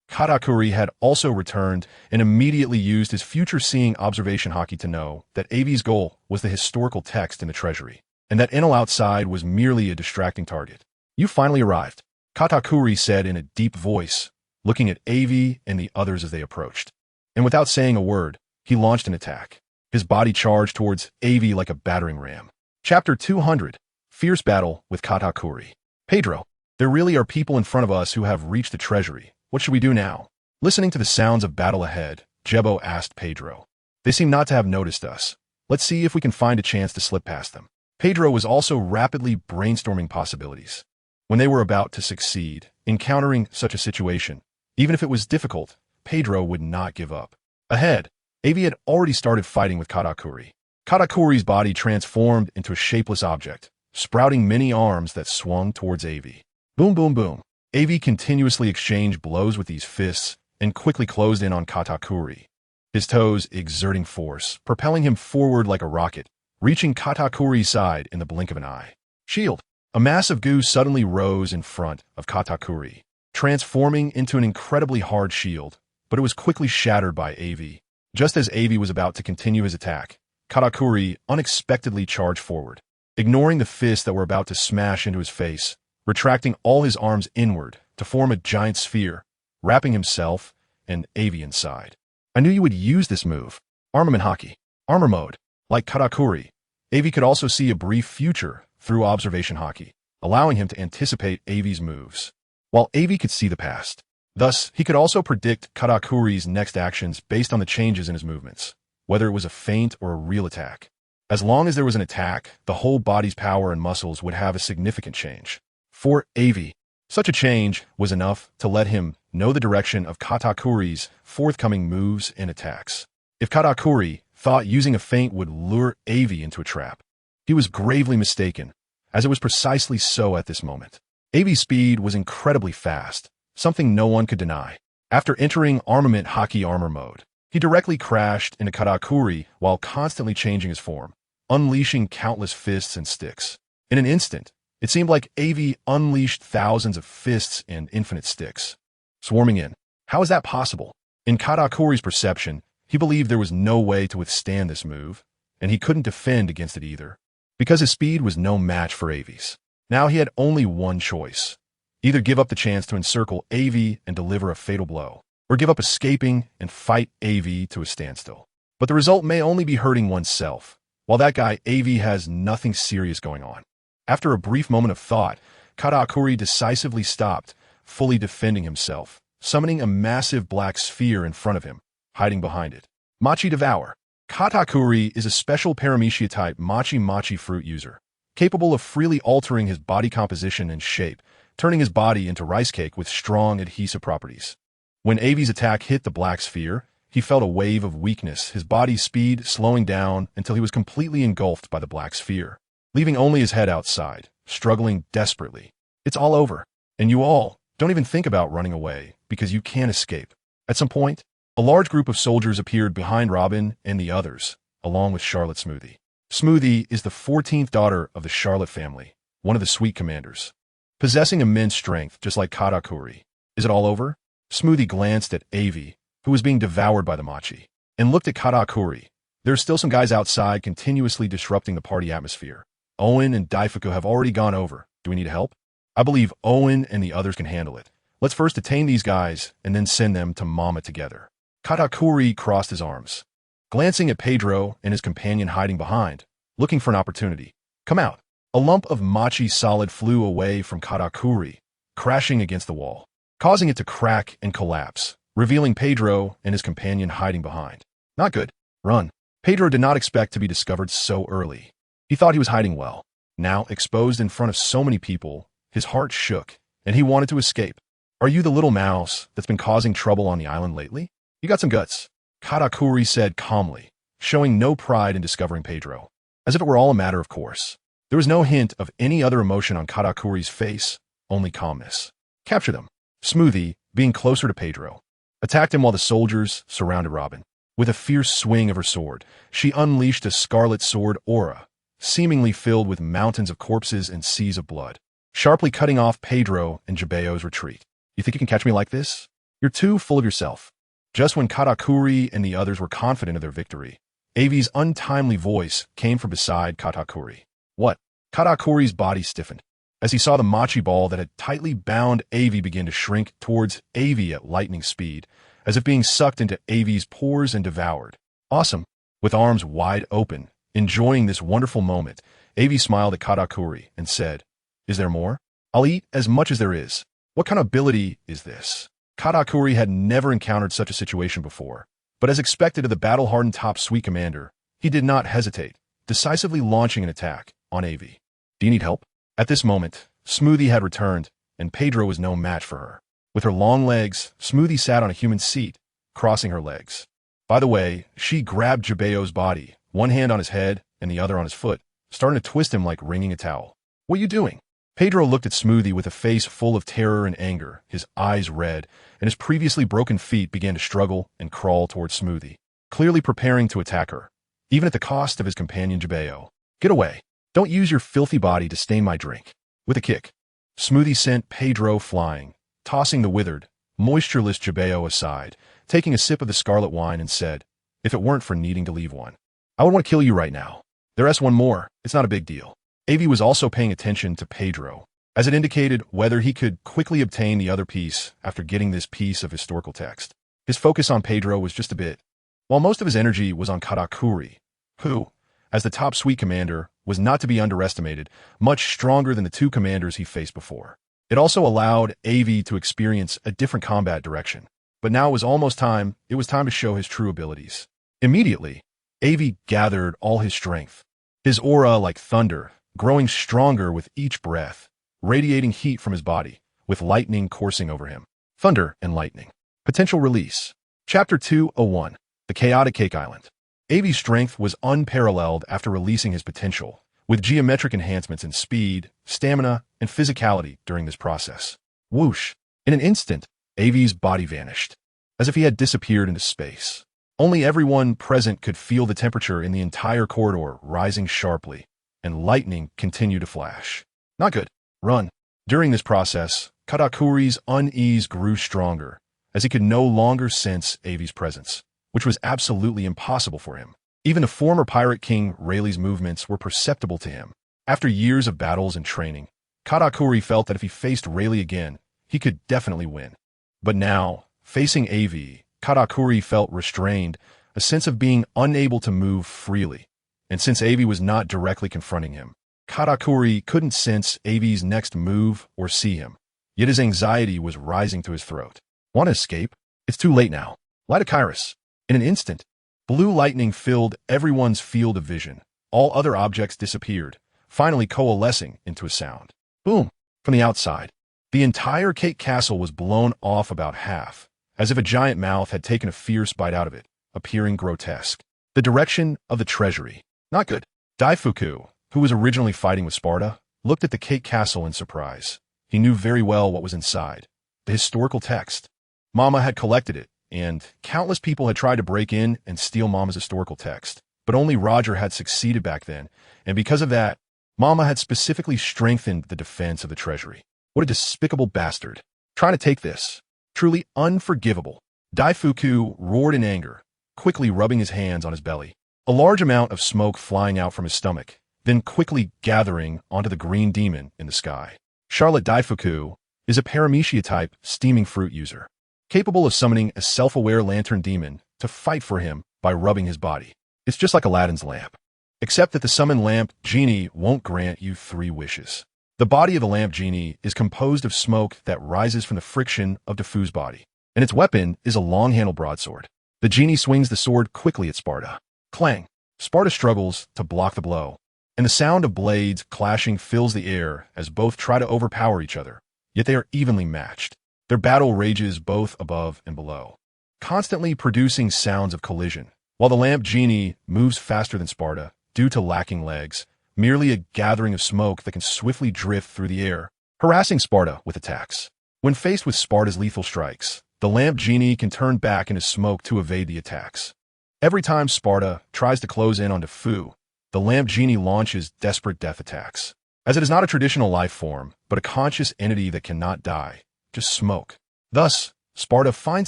Katakuri had also returned and immediately used his future-seeing observation haki to know that Aivi's goal was the historical text in the treasury, and that Enel outside was merely a distracting target. You finally arrived, Katakuri said in a deep voice, looking at Aivi and the others as they approached. And without saying a word, he launched an attack. His body charged towards Aivi like a battering ram. Chapter 200, Fierce Battle with Katakuri. Pedro, there really are people in front of us who have reached the treasury. What should we do now? Listening to the sounds of battle ahead, Jebo asked Pedro. They seem not to have noticed us. Let's see if we can find a chance to slip past them. Pedro was also rapidly brainstorming possibilities. When they were about to succeed, encountering such a situation, even if it was difficult, Pedro would not give up. Ahead, Aivi had already started fighting with Katakuri. Katakuri's body transformed into a shapeless object, sprouting many arms that swung towards Aivi. Boom, boom, boom. Aivi continuously exchanged blows with these fists and quickly closed in on Katakuri, his toes exerting force, propelling him forward like a rocket, reaching Katakuri's side in the blink of an eye. Shield! A mass of goo suddenly rose in front of Katakuri, transforming into an incredibly hard shield, but it was quickly shattered by Aivi. Just as Aivi was about to continue his attack, Katakuri unexpectedly charged forward, ignoring the fists that were about to smash into his face, retracting all his arms inward to form a giant sphere, wrapping himself and Aivi inside. I knew you would use this move. Armament Haki. Armor mode. Like Katakuri, Aivi could also see a brief future through observation Haki, allowing him to anticipate Aivi's moves, while Aivi could see the past. Thus, he could also predict Katakuri's next actions based on the changes in his movements, whether it was a feint or a real attack. As long as there was an attack, the whole body's power and muscles would have a significant change. For Aivi, such a change was enough to let him know the direction of Katakuri's forthcoming moves and attacks. If Katakuri thought using a feint would lure Aivi into a trap, he was gravely mistaken, as it was precisely so at this moment. Aivi's speed was incredibly fast, something no one could deny. After entering Armament Haki armor mode, he directly crashed into Katakuri while constantly changing his form, unleashing countless fists and sticks. In an instant, it seemed like Aivi unleashed thousands of fists and infinite sticks, swarming in. How is that possible? In Katakuri's perception, he believed there was no way to withstand this move, and he couldn't defend against it either, because his speed was no match for Aivi's. Now he had only one choice. Either give up the chance to encircle Aivi and deliver a fatal blow, or give up escaping and fight Aivi to a standstill. But the result may only be hurting oneself, while that guy Aivi has nothing serious going on. After a brief moment of thought, Katakuri decisively stopped, fully defending himself, summoning a massive black sphere in front of him, hiding behind it. Machi Devour. Katakuri is a special Paramecia-type Machi fruit user, capable of freely altering his body composition and shape, turning his body into rice cake with strong adhesive properties. When Aivi's attack hit the black sphere, he felt a wave of weakness, his body's speed slowing down until he was completely engulfed by the black sphere, leaving only his head outside, struggling desperately. It's all over, and you all don't even think about running away because you can't escape. At some point, a large group of soldiers appeared behind Robin and the others, along with Charlotte Smoothie. Smoothie is the 14th daughter of the Charlotte family, one of the Sweet Commanders, possessing immense strength just like Katakuri. Is it all over? Smoothie glanced at Aivi, who was being devoured by the Machi, and looked at Katakuri. There are still some guys outside continuously disrupting the party atmosphere. Owen and Daifuku have already gone over. Do we need help? I believe Owen and the others can handle it. Let's first detain these guys and then send them to Mama together. Katakuri crossed his arms, glancing at Pedro and his companion hiding behind, looking for an opportunity. Come out. A lump of Machi solid flew away from Katakuri, crashing against the wall, causing it to crack and collapse, revealing Pedro and his companion hiding behind. Not good. Run. Pedro did not expect to be discovered so early. He thought he was hiding well. Now, exposed in front of so many people, his heart shook, and he wanted to escape. Are you the little mouse that's been causing trouble on the island lately? You got some guts, Katakuri said calmly, showing no pride in discovering Pedro, as if it were all a matter of course. There was no hint of any other emotion on Katakuri's face, only calmness. Capture them. Smoothie, being closer to Pedro, attacked him while the soldiers surrounded Robin. With a fierce swing of her sword, she unleashed a scarlet sword aura, seemingly filled with mountains of corpses and seas of blood, sharply cutting off Pedro and Jabeo's retreat. You think you can catch me like this? You're too full of yourself. Just when Katakuri and the others were confident of their victory, Aivi's untimely voice came from beside Katakuri. What? Katakuri's body stiffened, as he saw the Machi ball that had tightly bound Aivi begin to shrink towards Aivi at lightning speed, as if being sucked into Aivi's pores and devoured. Awesome. With arms wide open, enjoying this wonderful moment, Aivi smiled at Katakuri and said, Is there more? I'll eat as much as there is. What kind of ability is this? Katakuri had never encountered such a situation before, but as expected of the battle-hardened top Sweet Commander, he did not hesitate, decisively launching an attack on Aivi. Do you need help? At this moment, Smoothie had returned, and Pedro was no match for her. With her long legs, Smoothie sat on a human seat, crossing her legs. By the way, she grabbed Jabeo's body, one hand on his head and the other on his foot, starting to twist him like wringing a towel. What are you doing? Pedro looked at Smoothie with a face full of terror and anger, his eyes red, and his previously broken feet began to struggle and crawl towards Smoothie, clearly preparing to attack her, even at the cost of his companion Jabeo. Get away. Don't use your filthy body to stain my drink. With a kick, Smoothie sent Pedro flying, tossing the withered, moistureless Jabeo aside, taking a sip of the scarlet wine and said, "If it weren't for needing to leave one, I would want to kill you right now. There's one more. It's not a big deal." Aivi was also paying attention to Pedro, as it indicated whether he could quickly obtain the other piece after getting this piece of historical text. His focus on Pedro was just a bit, while most of his energy was on Katakuri, who, as the top suite commander, was not to be underestimated, much stronger than the two commanders he faced before. It also allowed Aivi to experience a different combat direction, but now it was time to show his true abilities. Immediately, Aivi gathered all his strength, his aura like thunder, growing stronger with each breath, radiating heat from his body, with lightning coursing over him. Thunder and lightning. Potential release. Chapter 201. The Chaotic Cake Island. Aivi's strength was unparalleled after releasing his potential, with geometric enhancements in speed, stamina, and physicality during this process. Whoosh! In an instant, Aivi's body vanished, as if he had disappeared into space. Only everyone present could feel the temperature in the entire corridor rising sharply, and lightning continued to flash. Not good. Run. During this process, Katakuri's unease grew stronger, as he could no longer sense Aivi's presence, which was absolutely impossible for him. Even the former Pirate King Rayleigh's movements were perceptible to him. After years of battles and training, Katakuri felt that if he faced Rayleigh again, he could definitely win. But now, facing Aivi, Katakuri felt restrained, a sense of being unable to move freely. And since Aivi was not directly confronting him, Katakuri couldn't sense Aivi's next move or see him. Yet his anxiety was rising to his throat. Want to escape? It's too late now. Light a Kairos. In an instant, blue lightning filled everyone's field of vision. All other objects disappeared, finally coalescing into a sound. Boom! From the outside, the entire cake castle was blown off about half, as if a giant mouth had taken a fierce bite out of it, appearing grotesque. The direction of the treasury. Not good. Daifuku, who was originally fighting with Sparta, looked at the cake castle in surprise. He knew very well what was inside. The historical text. Mama had collected it, and countless people had tried to break in and steal Mama's historical text. But only Roger had succeeded back then, and because of that, Mama had specifically strengthened the defense of the treasury. What a despicable bastard. Trying to take this. Truly unforgivable. Daifuku roared in anger, quickly rubbing his hands on his belly. A large amount of smoke flying out from his stomach, then quickly gathering onto the green demon in the sky. Charlotte Daifuku is a Paramecia-type steaming fruit user, capable of summoning a self-aware lantern demon to fight for him by rubbing his body. It's just like Aladdin's lamp, except that the summoned lamp genie won't grant you 3 wishes. The body of the lamp genie is composed of smoke that rises from the friction of Defu's body, and its weapon is a long-handled broadsword. The genie swings the sword quickly at Sparta. Clang! Sparta struggles to block the blow, and the sound of blades clashing fills the air as both try to overpower each other, yet they are evenly matched. Their battle rages both above and below, constantly producing sounds of collision. While the lamp genie moves faster than Sparta due to lacking legs, merely a gathering of smoke that can swiftly drift through the air, harassing Sparta with attacks. When faced with Sparta's lethal strikes, the lamp genie can turn back into smoke to evade the attacks. Every time Sparta tries to close in on Defu, the lamp genie launches desperate death attacks. As it is not a traditional life form, but a conscious entity that cannot die, just smoke. Thus, Sparta finds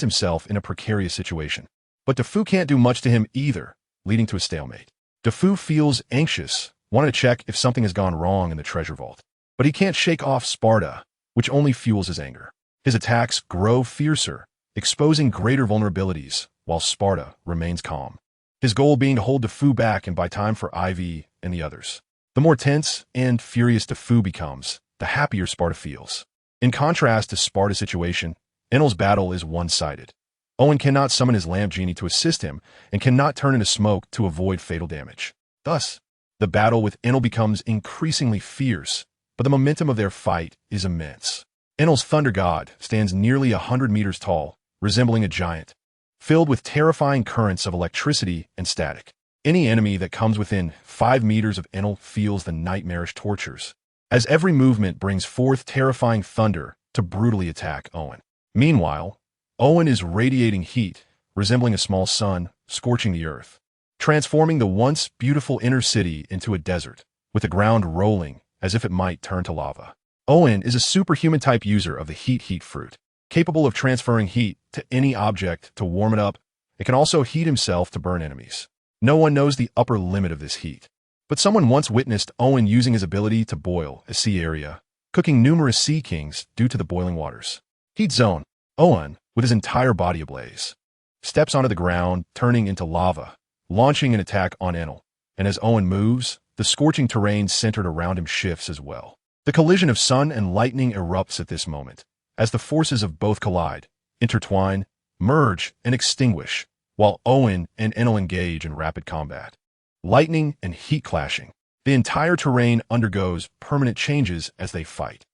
himself in a precarious situation. But Defu can't do much to him either, leading to a stalemate. Defu feels anxious, wanting to check if something has gone wrong in the treasure vault. But he can't shake off Sparta, which only fuels his anger. His attacks grow fiercer, exposing greater vulnerabilities, while Sparta remains calm. His goal being to hold Defu back and buy time for Aivi and the others. The more tense and furious Defu becomes, the happier Sparta feels. In contrast to Sparta's situation, Enel's battle is one-sided. Owen cannot summon his lamp genie to assist him and cannot turn into smoke to avoid fatal damage. Thus, the battle with Enel becomes increasingly fierce, but the momentum of their fight is immense. Enel's thunder god stands nearly 100 meters tall, resembling a giant, filled with terrifying currents of electricity and static. Any enemy that comes within 5 meters of Enel feels the nightmarish tortures, as every movement brings forth terrifying thunder to brutally attack Owen. Meanwhile, Owen is radiating heat, resembling a small sun, scorching the earth, transforming the once beautiful inner city into a desert, with the ground rolling as if it might turn to lava. Owen is a superhuman-type user of the heat fruit. Capable of transferring heat to any object to warm it up, it can also heat himself to burn enemies. No one knows the upper limit of this heat. But someone once witnessed Owen using his ability to boil a sea area, cooking numerous sea kings due to the boiling waters. Heat zone. Owen, with his entire body ablaze, steps onto the ground, turning into lava, launching an attack on Enel. And as Owen moves, the scorching terrain centered around him shifts as well. The collision of sun and lightning erupts at this moment, as the forces of both collide, intertwine, merge, and extinguish, while Owen and Enel engage in rapid combat. Lightning and heat clashing. The entire terrain undergoes permanent changes as they fight.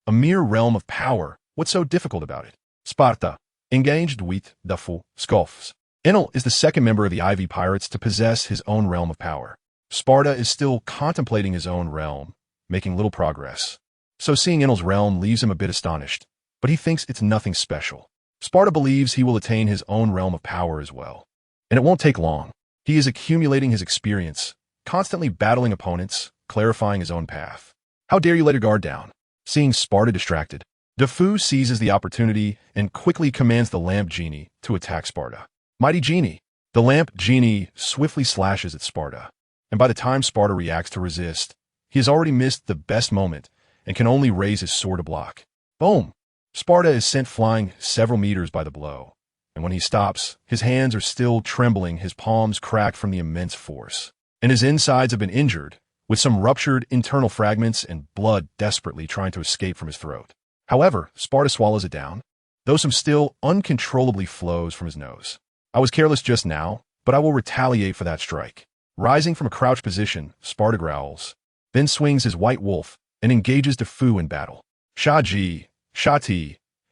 A mere realm of power. What's so difficult about it? Sparta. Engaged with the full scoffs. Enel is the second member of the Aivi pirates to possess his own realm of power. Sparta is still contemplating his own realm, making little progress. So seeing Enel's realm leaves him a bit astonished, but he thinks it's nothing special. Sparta believes he will attain his own realm of power as well. And it won't take long. He is accumulating his experience, constantly battling opponents, clarifying his own path. How dare you let your guard down? Seeing Sparta distracted, Defu seizes the opportunity and quickly commands the lamp genie to attack Sparta. Mighty genie. The lamp genie swiftly slashes at Sparta, and by the time Sparta reacts to resist, he has already missed the best moment and can only raise his sword to block. Boom! Sparta is sent flying several meters by the blow, and when he stops, his hands are still trembling, his palms cracked from the immense force, and his insides have been injured, with some ruptured internal fragments and blood desperately trying to escape from his throat. However, Sparta swallows it down, though some still uncontrollably flows from his nose. I was careless just now, but I will retaliate for that strike. Rising from a crouched position, Sparta growls, then swings his white wolf and engages Defu in battle. Shati,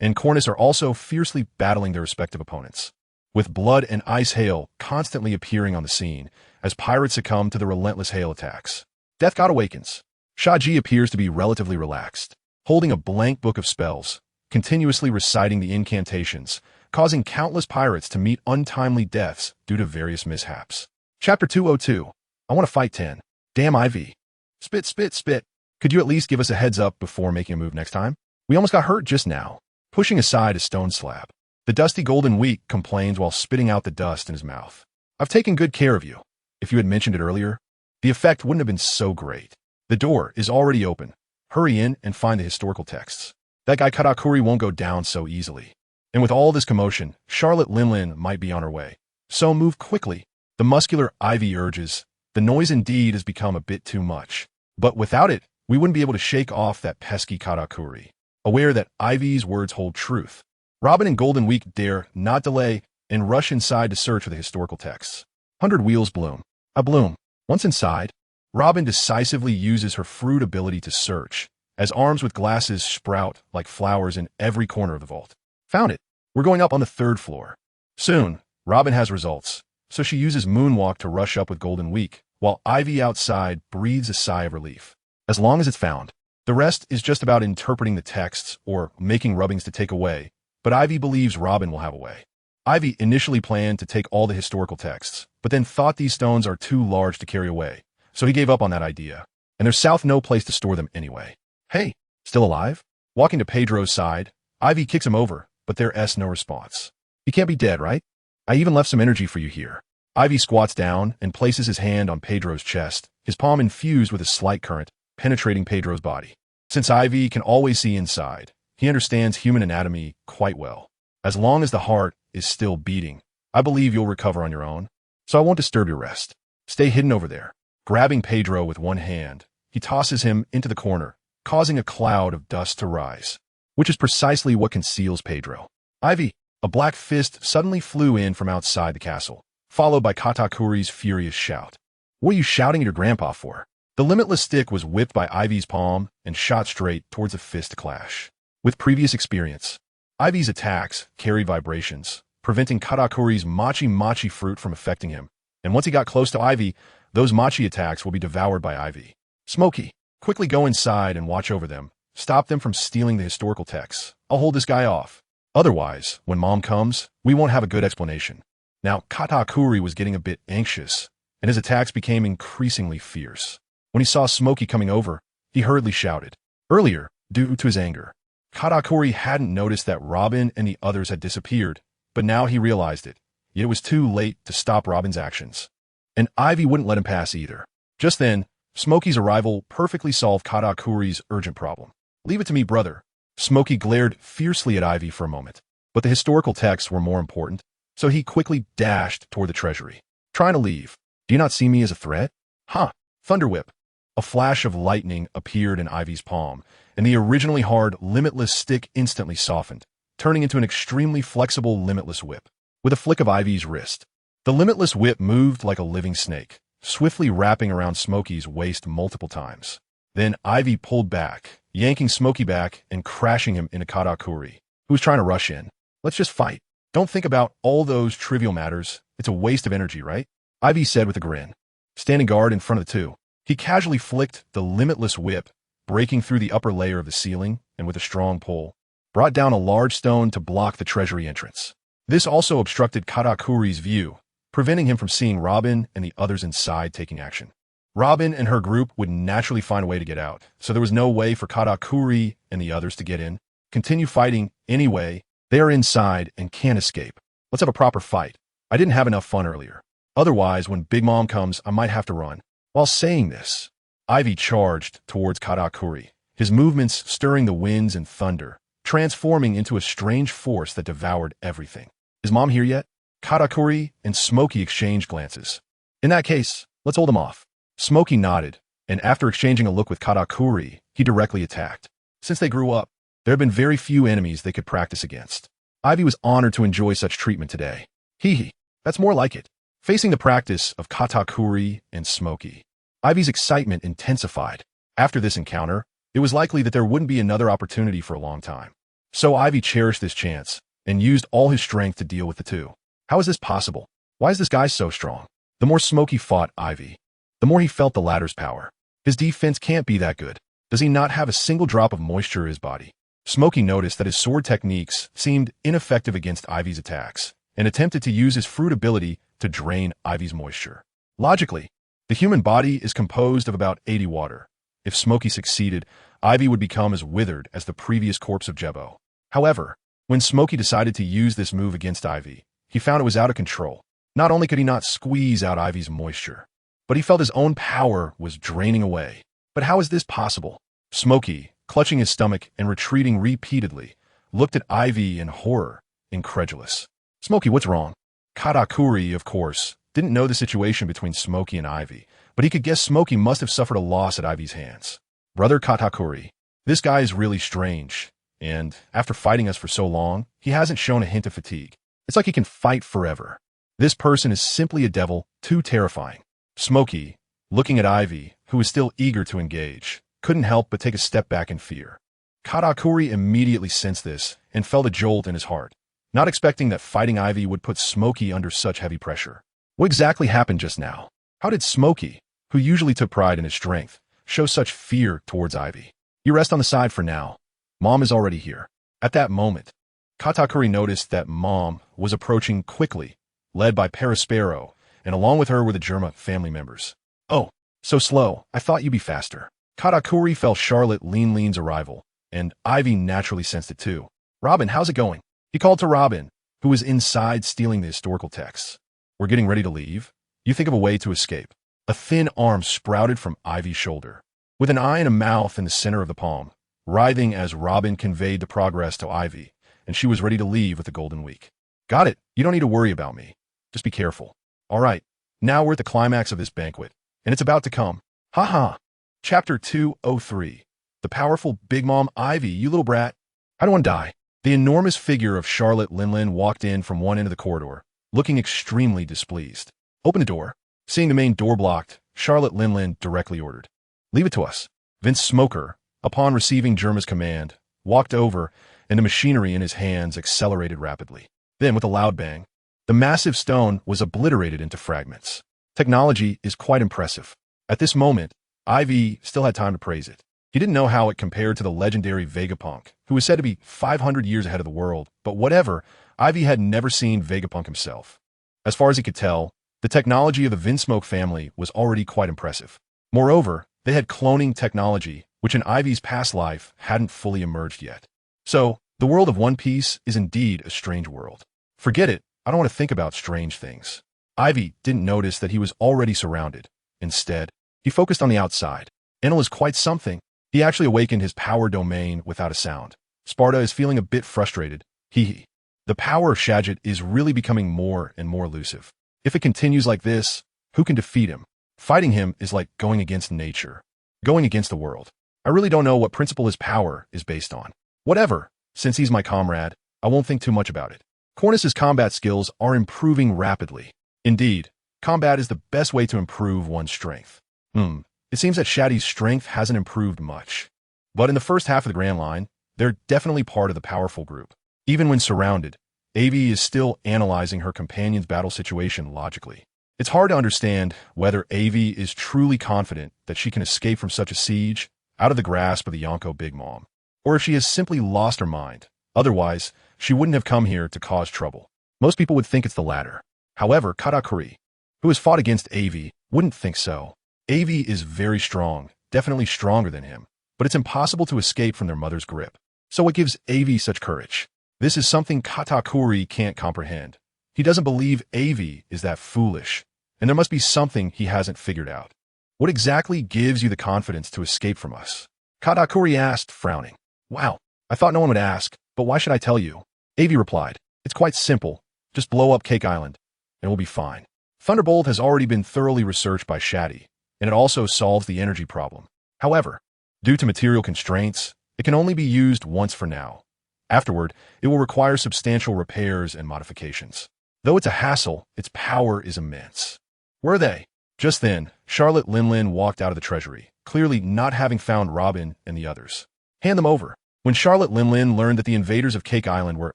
and Cornus are also fiercely battling their respective opponents, with blood and ice hail constantly appearing on the scene as pirates succumb to the relentless hail attacks. Death God awakens. Shati appears to be relatively relaxed, holding a blank book of spells, continuously reciting the incantations, causing countless pirates to meet untimely deaths due to various mishaps. Chapter 202. I want to fight 10. Damn Aivi. Spit. Could you at least give us a heads up before making a move next time? We almost got hurt just now. Pushing aside a stone slab, the dusty golden weak complains while spitting out the dust in his mouth. I've taken good care of you. If you had mentioned it earlier, the effect wouldn't have been so great. The door is already open. Hurry in and find the historical texts. That guy Katakuri won't go down so easily. And with all this commotion, Charlotte Linlin might be on her way. So move quickly. The muscular Aivi urges. The noise indeed has become a bit too much. But without it, we wouldn't be able to shake off that pesky Katakuri. Aware that Aivi's words hold truth, Robin and Golden Week dare not delay and rush inside to search for the historical texts. 100 wheels bloom. I bloom. Once inside, Robin decisively uses her fruit ability to search, as arms with glasses sprout like flowers in every corner of the vault. Found it. We're going up on the 3rd floor. Soon, Robin has results, so she uses Moonwalk to rush up with Golden Week, while Aivi outside breathes a sigh of relief. As long as it's found. The rest is just about interpreting the texts or making rubbings to take away, but Aivi believes Robin will have a way. Aivi initially planned to take all the historical texts, but then thought these stones are too large to carry away, so he gave up on that idea, and there's no place to store them anyway. Hey, still alive? Walking to Pedro's side, Aivi kicks him over, but there's no response. You can't be dead, right? I even left some energy for you here. Aivi squats down and places his hand on Pedro's chest, his palm infused with a slight current, penetrating Pedro's body. Since Aivi can always see inside, he understands human anatomy quite well. As long as the heart is still beating, I believe you'll recover on your own, so I won't disturb your rest. Stay hidden over there. Grabbing Pedro with one hand, he tosses him into the corner, causing a cloud of dust to rise, which is precisely what conceals Pedro. Aivi, a black fist suddenly flew in from outside the castle, followed by Katakuri's furious shout. What are you shouting at your grandpa for? The limitless stick was whipped by Ivy's palm and shot straight towards the fist clash. With previous experience, Ivy's attacks carried vibrations, preventing Katakuri's mochi fruit from affecting him. And once he got close to Aivi, those mochi attacks will be devoured by Aivi. Smokey, quickly go inside and watch over them. Stop them from stealing the historical texts. I'll hold this guy off. Otherwise, when Mom comes, we won't have a good explanation. Now, Katakuri was getting a bit anxious, and his attacks became increasingly fierce. When he saw Smokey coming over, he hurriedly shouted. Earlier, due to his anger, Katakuri hadn't noticed that Robin and the others had disappeared, but now he realized it. Yet it was too late to stop Robin's actions. And Aivi wouldn't let him pass either. Just then, Smokey's arrival perfectly solved Katakuri's urgent problem. "Leave it to me, brother." Smokey glared fiercely at Aivi for a moment, but the historical texts were more important, so he quickly dashed toward the treasury. "Trying to leave. Do you not see me as a threat?" "Huh. Thunder Whip." A flash of lightning appeared in Ivy's palm, and the originally hard, limitless stick instantly softened, turning into an extremely flexible, limitless whip. With a flick of Ivy's wrist, the limitless whip moved like a living snake, swiftly wrapping around Smokey's waist multiple times. Then Aivi pulled back, yanking Smokey back and crashing him into Katakuri, who was trying to rush in. "Let's just fight. Don't think about all those trivial matters. It's a waste of energy, right?" Aivi said with a grin. Standing guard in front of the two, he casually flicked the limitless whip, breaking through the upper layer of the ceiling, and with a strong pull, brought down a large stone to block the treasury entrance. This also obstructed Katakuri's view, preventing him from seeing Robin and the others inside taking action. Robin and her group would naturally find a way to get out, so there was no way for Katakuri and the others to get in. Continue fighting anyway. They are inside and can't escape. Let's have a proper fight. I didn't have enough fun earlier. Otherwise, when Big Mom comes, I might have to run. While saying this, Aivi charged towards Katakuri, his movements stirring the winds and thunder, transforming into a strange force that devoured everything. "Is Mom here yet?" Katakuri and Smokey exchanged glances. "In that case, let's hold him off." Smokey nodded, and after exchanging a look with Katakuri, he directly attacked. Since they grew up, there had been very few enemies they could practice against. Aivi was honored to enjoy such treatment today. Hee, that's more like it. Facing the practice of Katakuri and Smokey, Ivy's excitement intensified. After this encounter, it was likely that there wouldn't be another opportunity for a long time. So Aivi cherished this chance and used all his strength to deal with the two. How is this possible? Why is this guy so strong? The more Smokey fought Aivi, the more he felt the latter's power. His defense can't be that good. Does he not have a single drop of moisture in his body? Smokey noticed that his sword techniques seemed ineffective against Ivy's attacks and attempted to use his fruit ability to drain Ivy's moisture. Logically, the human body is composed of about 80 water. If Smokey succeeded, Aivi would become as withered as the previous corpse of Jebo. However, when Smokey decided to use this move against Aivi, he found it was out of control. Not only could he not squeeze out Ivy's moisture, but he felt his own power was draining away. But how is this possible? Smokey, clutching his stomach and retreating repeatedly, looked at Aivi in horror, incredulous. "Smokey, what's wrong?" Katakuri, of course, didn't know the situation between Smokey and Aivi, but he could guess Smokey must have suffered a loss at Ivy's hands. "Brother Katakuri, this guy is really strange, and after fighting us for so long, he hasn't shown a hint of fatigue. It's like he can fight forever. This person is simply a devil, too terrifying." Smokey, looking at Aivi, who was still eager to engage, couldn't help but take a step back in fear. Katakuri immediately sensed this and felt a jolt in his heart, not expecting that fighting Aivi would put Smokey under such heavy pressure. What exactly happened just now? How did Smokey, who usually took pride in his strength, show such fear towards Aivi? "You rest on the side for now. Mom is already here." At that moment, Katakuri noticed that Mom was approaching quickly, led by Perispero, and along with her were the Germa family members. "Oh, so slow. I thought you'd be faster." Katakuri felt Charlotte Lean's arrival, and Aivi naturally sensed it too. "Robin, how's it going?" He called to Robin, who was inside stealing the historical texts. "We're getting ready to leave. You think of a way to escape." A thin arm sprouted from Ivy's shoulder, with an eye and a mouth in the center of the palm, writhing as Robin conveyed the progress to Aivi, and she was ready to leave with the golden week. "Got it. You don't need to worry about me. Just be careful." "All right. Now we're at the climax of this banquet, and it's about to come." Ha. Chapter 203. The powerful Big Mom Aivi, you little brat. I don't want to die. The enormous figure of Charlotte Lin walked in from one end of the corridor, looking extremely displeased. "Open the door." Seeing the main door blocked, Charlotte Lin directly ordered, "Leave it to us." Vince Smoker, upon receiving Germa's command, walked over, and the machinery in his hands accelerated rapidly. Then, with a loud bang, the massive stone was obliterated into fragments. Technology is quite impressive. At this moment, Aivi still had time to praise it. He didn't know how it compared to the legendary Vegapunk, who was said to be 500 years ahead of the world, but whatever, Aivi had never seen Vegapunk himself. As far as he could tell, the technology of the Vinsmoke family was already quite impressive. Moreover, they had cloning technology, which in Ivy's past life hadn't fully emerged yet. So, the world of One Piece is indeed a strange world. Forget it, I don't want to think about strange things. Aivi didn't notice that he was already surrounded. Instead, he focused on the outside. Enel is quite something. He actually awakened his power domain without a sound. Sparta is feeling a bit frustrated. Hee. The power of Shadget is really becoming more and more elusive. If it continues like this, who can defeat him? Fighting him is like going against nature. Going against the world. I really don't know what principle his power is based on. Whatever, since he's my comrade, I won't think too much about it. Cornus's combat skills are improving rapidly. Indeed, combat is the best way to improve one's strength. It seems that Shati's strength hasn't improved much. But in the first half of the Grand Line, they're definitely part of the powerful group. Even when surrounded, Aivi is still analyzing her companion's battle situation logically. It's hard to understand whether Aivi is truly confident that she can escape from such a siege out of the grasp of the Yonko Big Mom, or if she has simply lost her mind. Otherwise, she wouldn't have come here to cause trouble. Most people would think it's the latter. However, Katakuri, who has fought against Aivi, wouldn't think so. Aivi is very strong, definitely stronger than him, but it's impossible to escape from their mother's grip. So what gives Aivi such courage? This is something Katakuri can't comprehend. He doesn't believe Aivi is that foolish, and there must be something he hasn't figured out. What exactly gives you the confidence to escape from us? Katakuri asked, frowning. Wow, I thought no one would ask, but why should I tell you? Aivi replied, it's quite simple. Just blow up Cake Island, and we'll be fine. Thunderbolt has already been thoroughly researched by Shati, and it also solves the energy problem. However, due to material constraints, it can only be used once for now. Afterward, it will require substantial repairs and modifications. Though it's a hassle, its power is immense. Where are they? Just then, Charlotte Linlin walked out of the treasury, clearly not having found Robin and the others. Hand them over. When Charlotte Linlin learned that the invaders of Cake Island were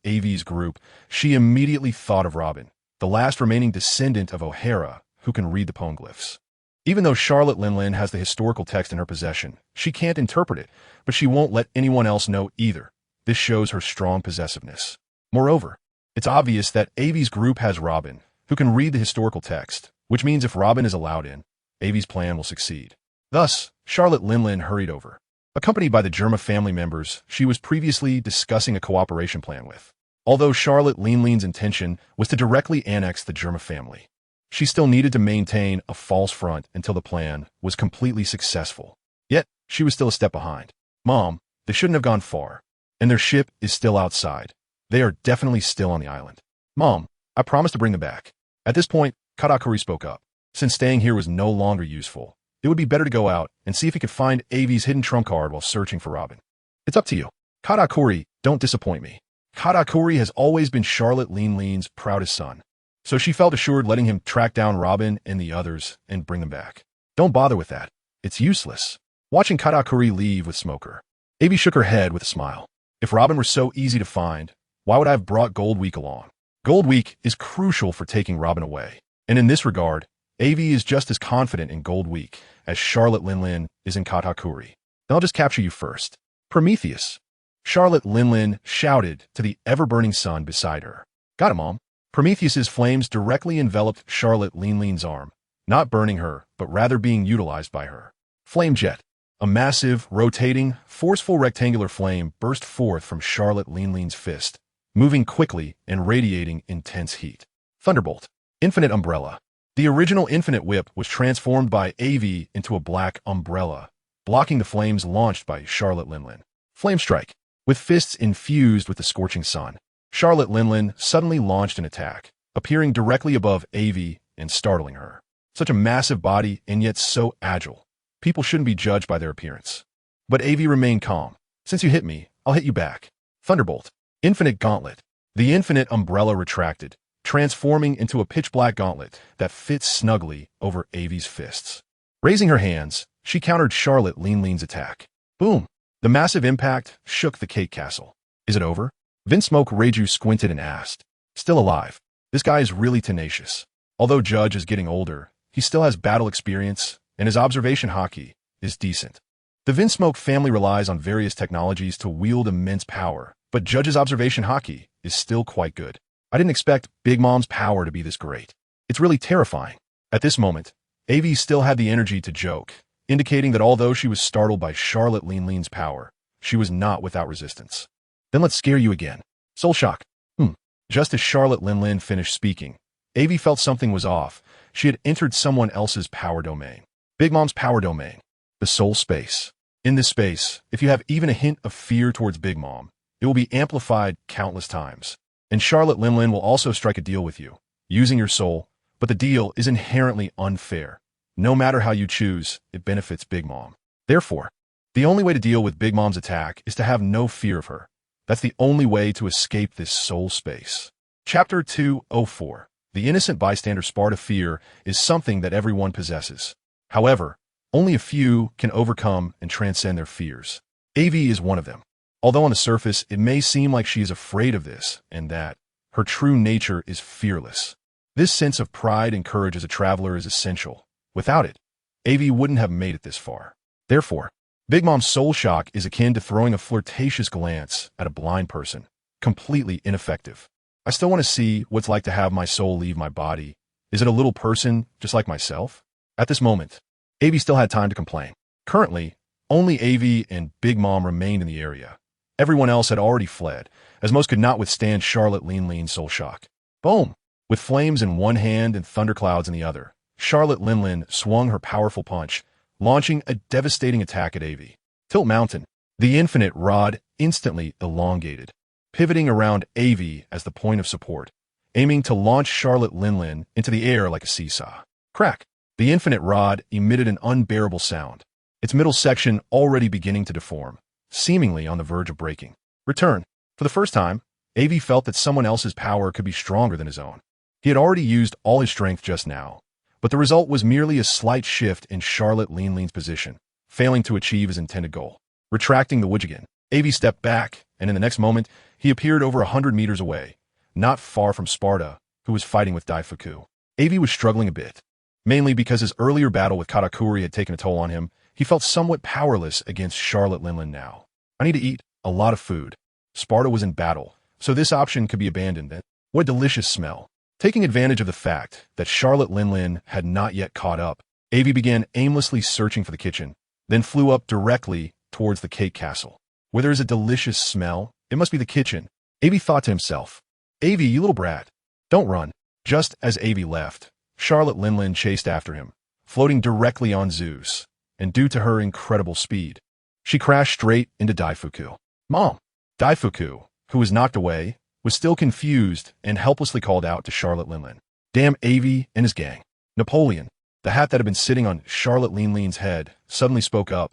Aivi's group, she immediately thought of Robin, the last remaining descendant of O'Hara who can read the poneglyphs. Even though Charlotte Linlin has the historical text in her possession, she can't interpret it, but she won't let anyone else know either. This shows her strong possessiveness. Moreover, it's obvious that Aivi's group has Robin, who can read the historical text, which means if Robin is allowed in, Aivi's plan will succeed. Thus, Charlotte Linlin hurried over. Accompanied by the Germa family members she was previously discussing a cooperation plan with. Although Charlotte Linlin's intention was to directly annex the Germa family, she still needed to maintain a false front until the plan was completely successful. Yet, she was still a step behind. Mom, they shouldn't have gone far. And their ship is still outside. They are definitely still on the island. Mom, I promised to bring them back. At this point, Katakuri spoke up. Since staying here was no longer useful, it would be better to go out and see if he could find Aivi's hidden trump card while searching for Robin. It's up to you. Katakuri, don't disappoint me. Katakuri has always been Charlotte Linlin's proudest son, so she felt assured letting him track down Robin and the others and bring them back. Don't bother with that. It's useless. Watching Katakuri leave with Smoker, Aivi shook her head with a smile. If Robin were so easy to find, why would I have brought Gold Week along? Gold Week is crucial for taking Robin away, and in this regard, Aivi is just as confident in Gold Week as Charlotte Linlin is in Katakuri. Then I'll just capture you first. Prometheus. Charlotte Linlin shouted to the ever-burning sun beside her. Got it, Mom. Prometheus's flames directly enveloped Charlotte Linlin's arm, not burning her, but rather being utilized by her. Flame jet. A massive, rotating, forceful rectangular flame burst forth from Charlotte Linlin's fist, moving quickly and radiating intense heat. Thunderbolt. Infinite umbrella. The original Infinite Whip was transformed by Aivi into a black umbrella, blocking the flames launched by Charlotte Linlin. Flame strike. With fists infused with the scorching sun, Charlotte Linlin suddenly launched an attack, appearing directly above Aivi and startling her. Such a massive body and yet so agile. People shouldn't be judged by their appearance. But Aivi remained calm. Since you hit me, I'll hit you back. Thunderbolt. Infinite gauntlet. The infinite umbrella retracted, transforming into a pitch-black gauntlet that fits snugly over Aivi's fists. Raising her hands, she countered Charlotte Linlin's attack. Boom! The massive impact shook the Cake Castle. Is it over? Vinsmoke Reiju squinted and asked. Still alive. This guy is really tenacious. Although Judge is getting older, he still has battle experience, and his observation hockey is decent. The Vinsmoke family relies on various technologies to wield immense power, but Judge's observation hockey is still quite good. I didn't expect Big Mom's power to be this great. It's really terrifying. At this moment, Aivi still had the energy to joke, indicating that although she was startled by Charlotte Linlin's power, she was not without resistance. Then let's scare you again. Soul shock. Just as Charlotte Linlin finished speaking, Aivi felt something was off. She had entered someone else's power domain. Big Mom's power domain. The soul space. In this space, if you have even a hint of fear towards Big Mom, it will be amplified countless times. And Charlotte Linlin will also strike a deal with you, using your soul, but the deal is inherently unfair. No matter how you choose, it benefits Big Mom. Therefore, the only way to deal with Big Mom's attack is to have no fear of her. That's the only way to escape this soul space. Chapter 204. The innocent bystander Sparta fear is something that everyone possesses. However, only a few can overcome and transcend their fears. Aivi is one of them. Although on the surface, it may seem like she is afraid of this and that, her true nature is fearless. This sense of pride and courage as a traveler is essential. Without it, Aivi wouldn't have made it this far. Therefore, Big Mom's soul shock is akin to throwing a flirtatious glance at a blind person. Completely ineffective. I still want to see what it's like to have my soul leave my body. Is it a little person just like myself? At this moment, Aivi still had time to complain. Currently, only Aivi and Big Mom remained in the area. Everyone else had already fled, as most could not withstand Charlotte Linlin's soul shock. Boom! With flames in one hand and thunderclouds in the other, Charlotte Linlin swung her powerful punch, launching a devastating attack at Aivi. Tilt Mountain. The infinite rod instantly elongated, pivoting around Aivi as the point of support, aiming to launch Charlotte Linlin into the air like a seesaw. Crack. The infinite rod emitted an unbearable sound, its middle section already beginning to deform, seemingly on the verge of breaking. Return. For the first time, Aivi felt that someone else's power could be stronger than his own. He had already used all his strength just now, but the result was merely a slight shift in Charlotte Linlin's position, failing to achieve his intended goal. Retracting the Wujigan, Aivi stepped back, and in the next moment, he appeared over 100 meters away, not far from Sparta, who was fighting with Daifuku. Aivi was struggling a bit. Mainly because his earlier battle with Katakuri had taken a toll on him, he felt somewhat powerless against Charlotte Linlin now. I need to eat a lot of food. Sparta was in battle, so this option could be abandoned. And what delicious smell. Taking advantage of the fact that Charlotte Linlin had not yet caught up, Aivi began aimlessly searching for the kitchen, then flew up directly towards the cake castle. Where there is a delicious smell, it must be the kitchen. Aivi thought to himself. Aivi, you little brat. Don't run. Just as Aivi left, Charlotte Linlin chased after him, floating directly on Zeus, and due to her incredible speed, she crashed straight into Daifuku. Mom! Daifuku, who was knocked away, was still confused and helplessly called out to Charlotte Linlin. Damn Aivi and his gang. Napoleon, the hat that had been sitting on Charlotte Linlin's head, suddenly spoke up.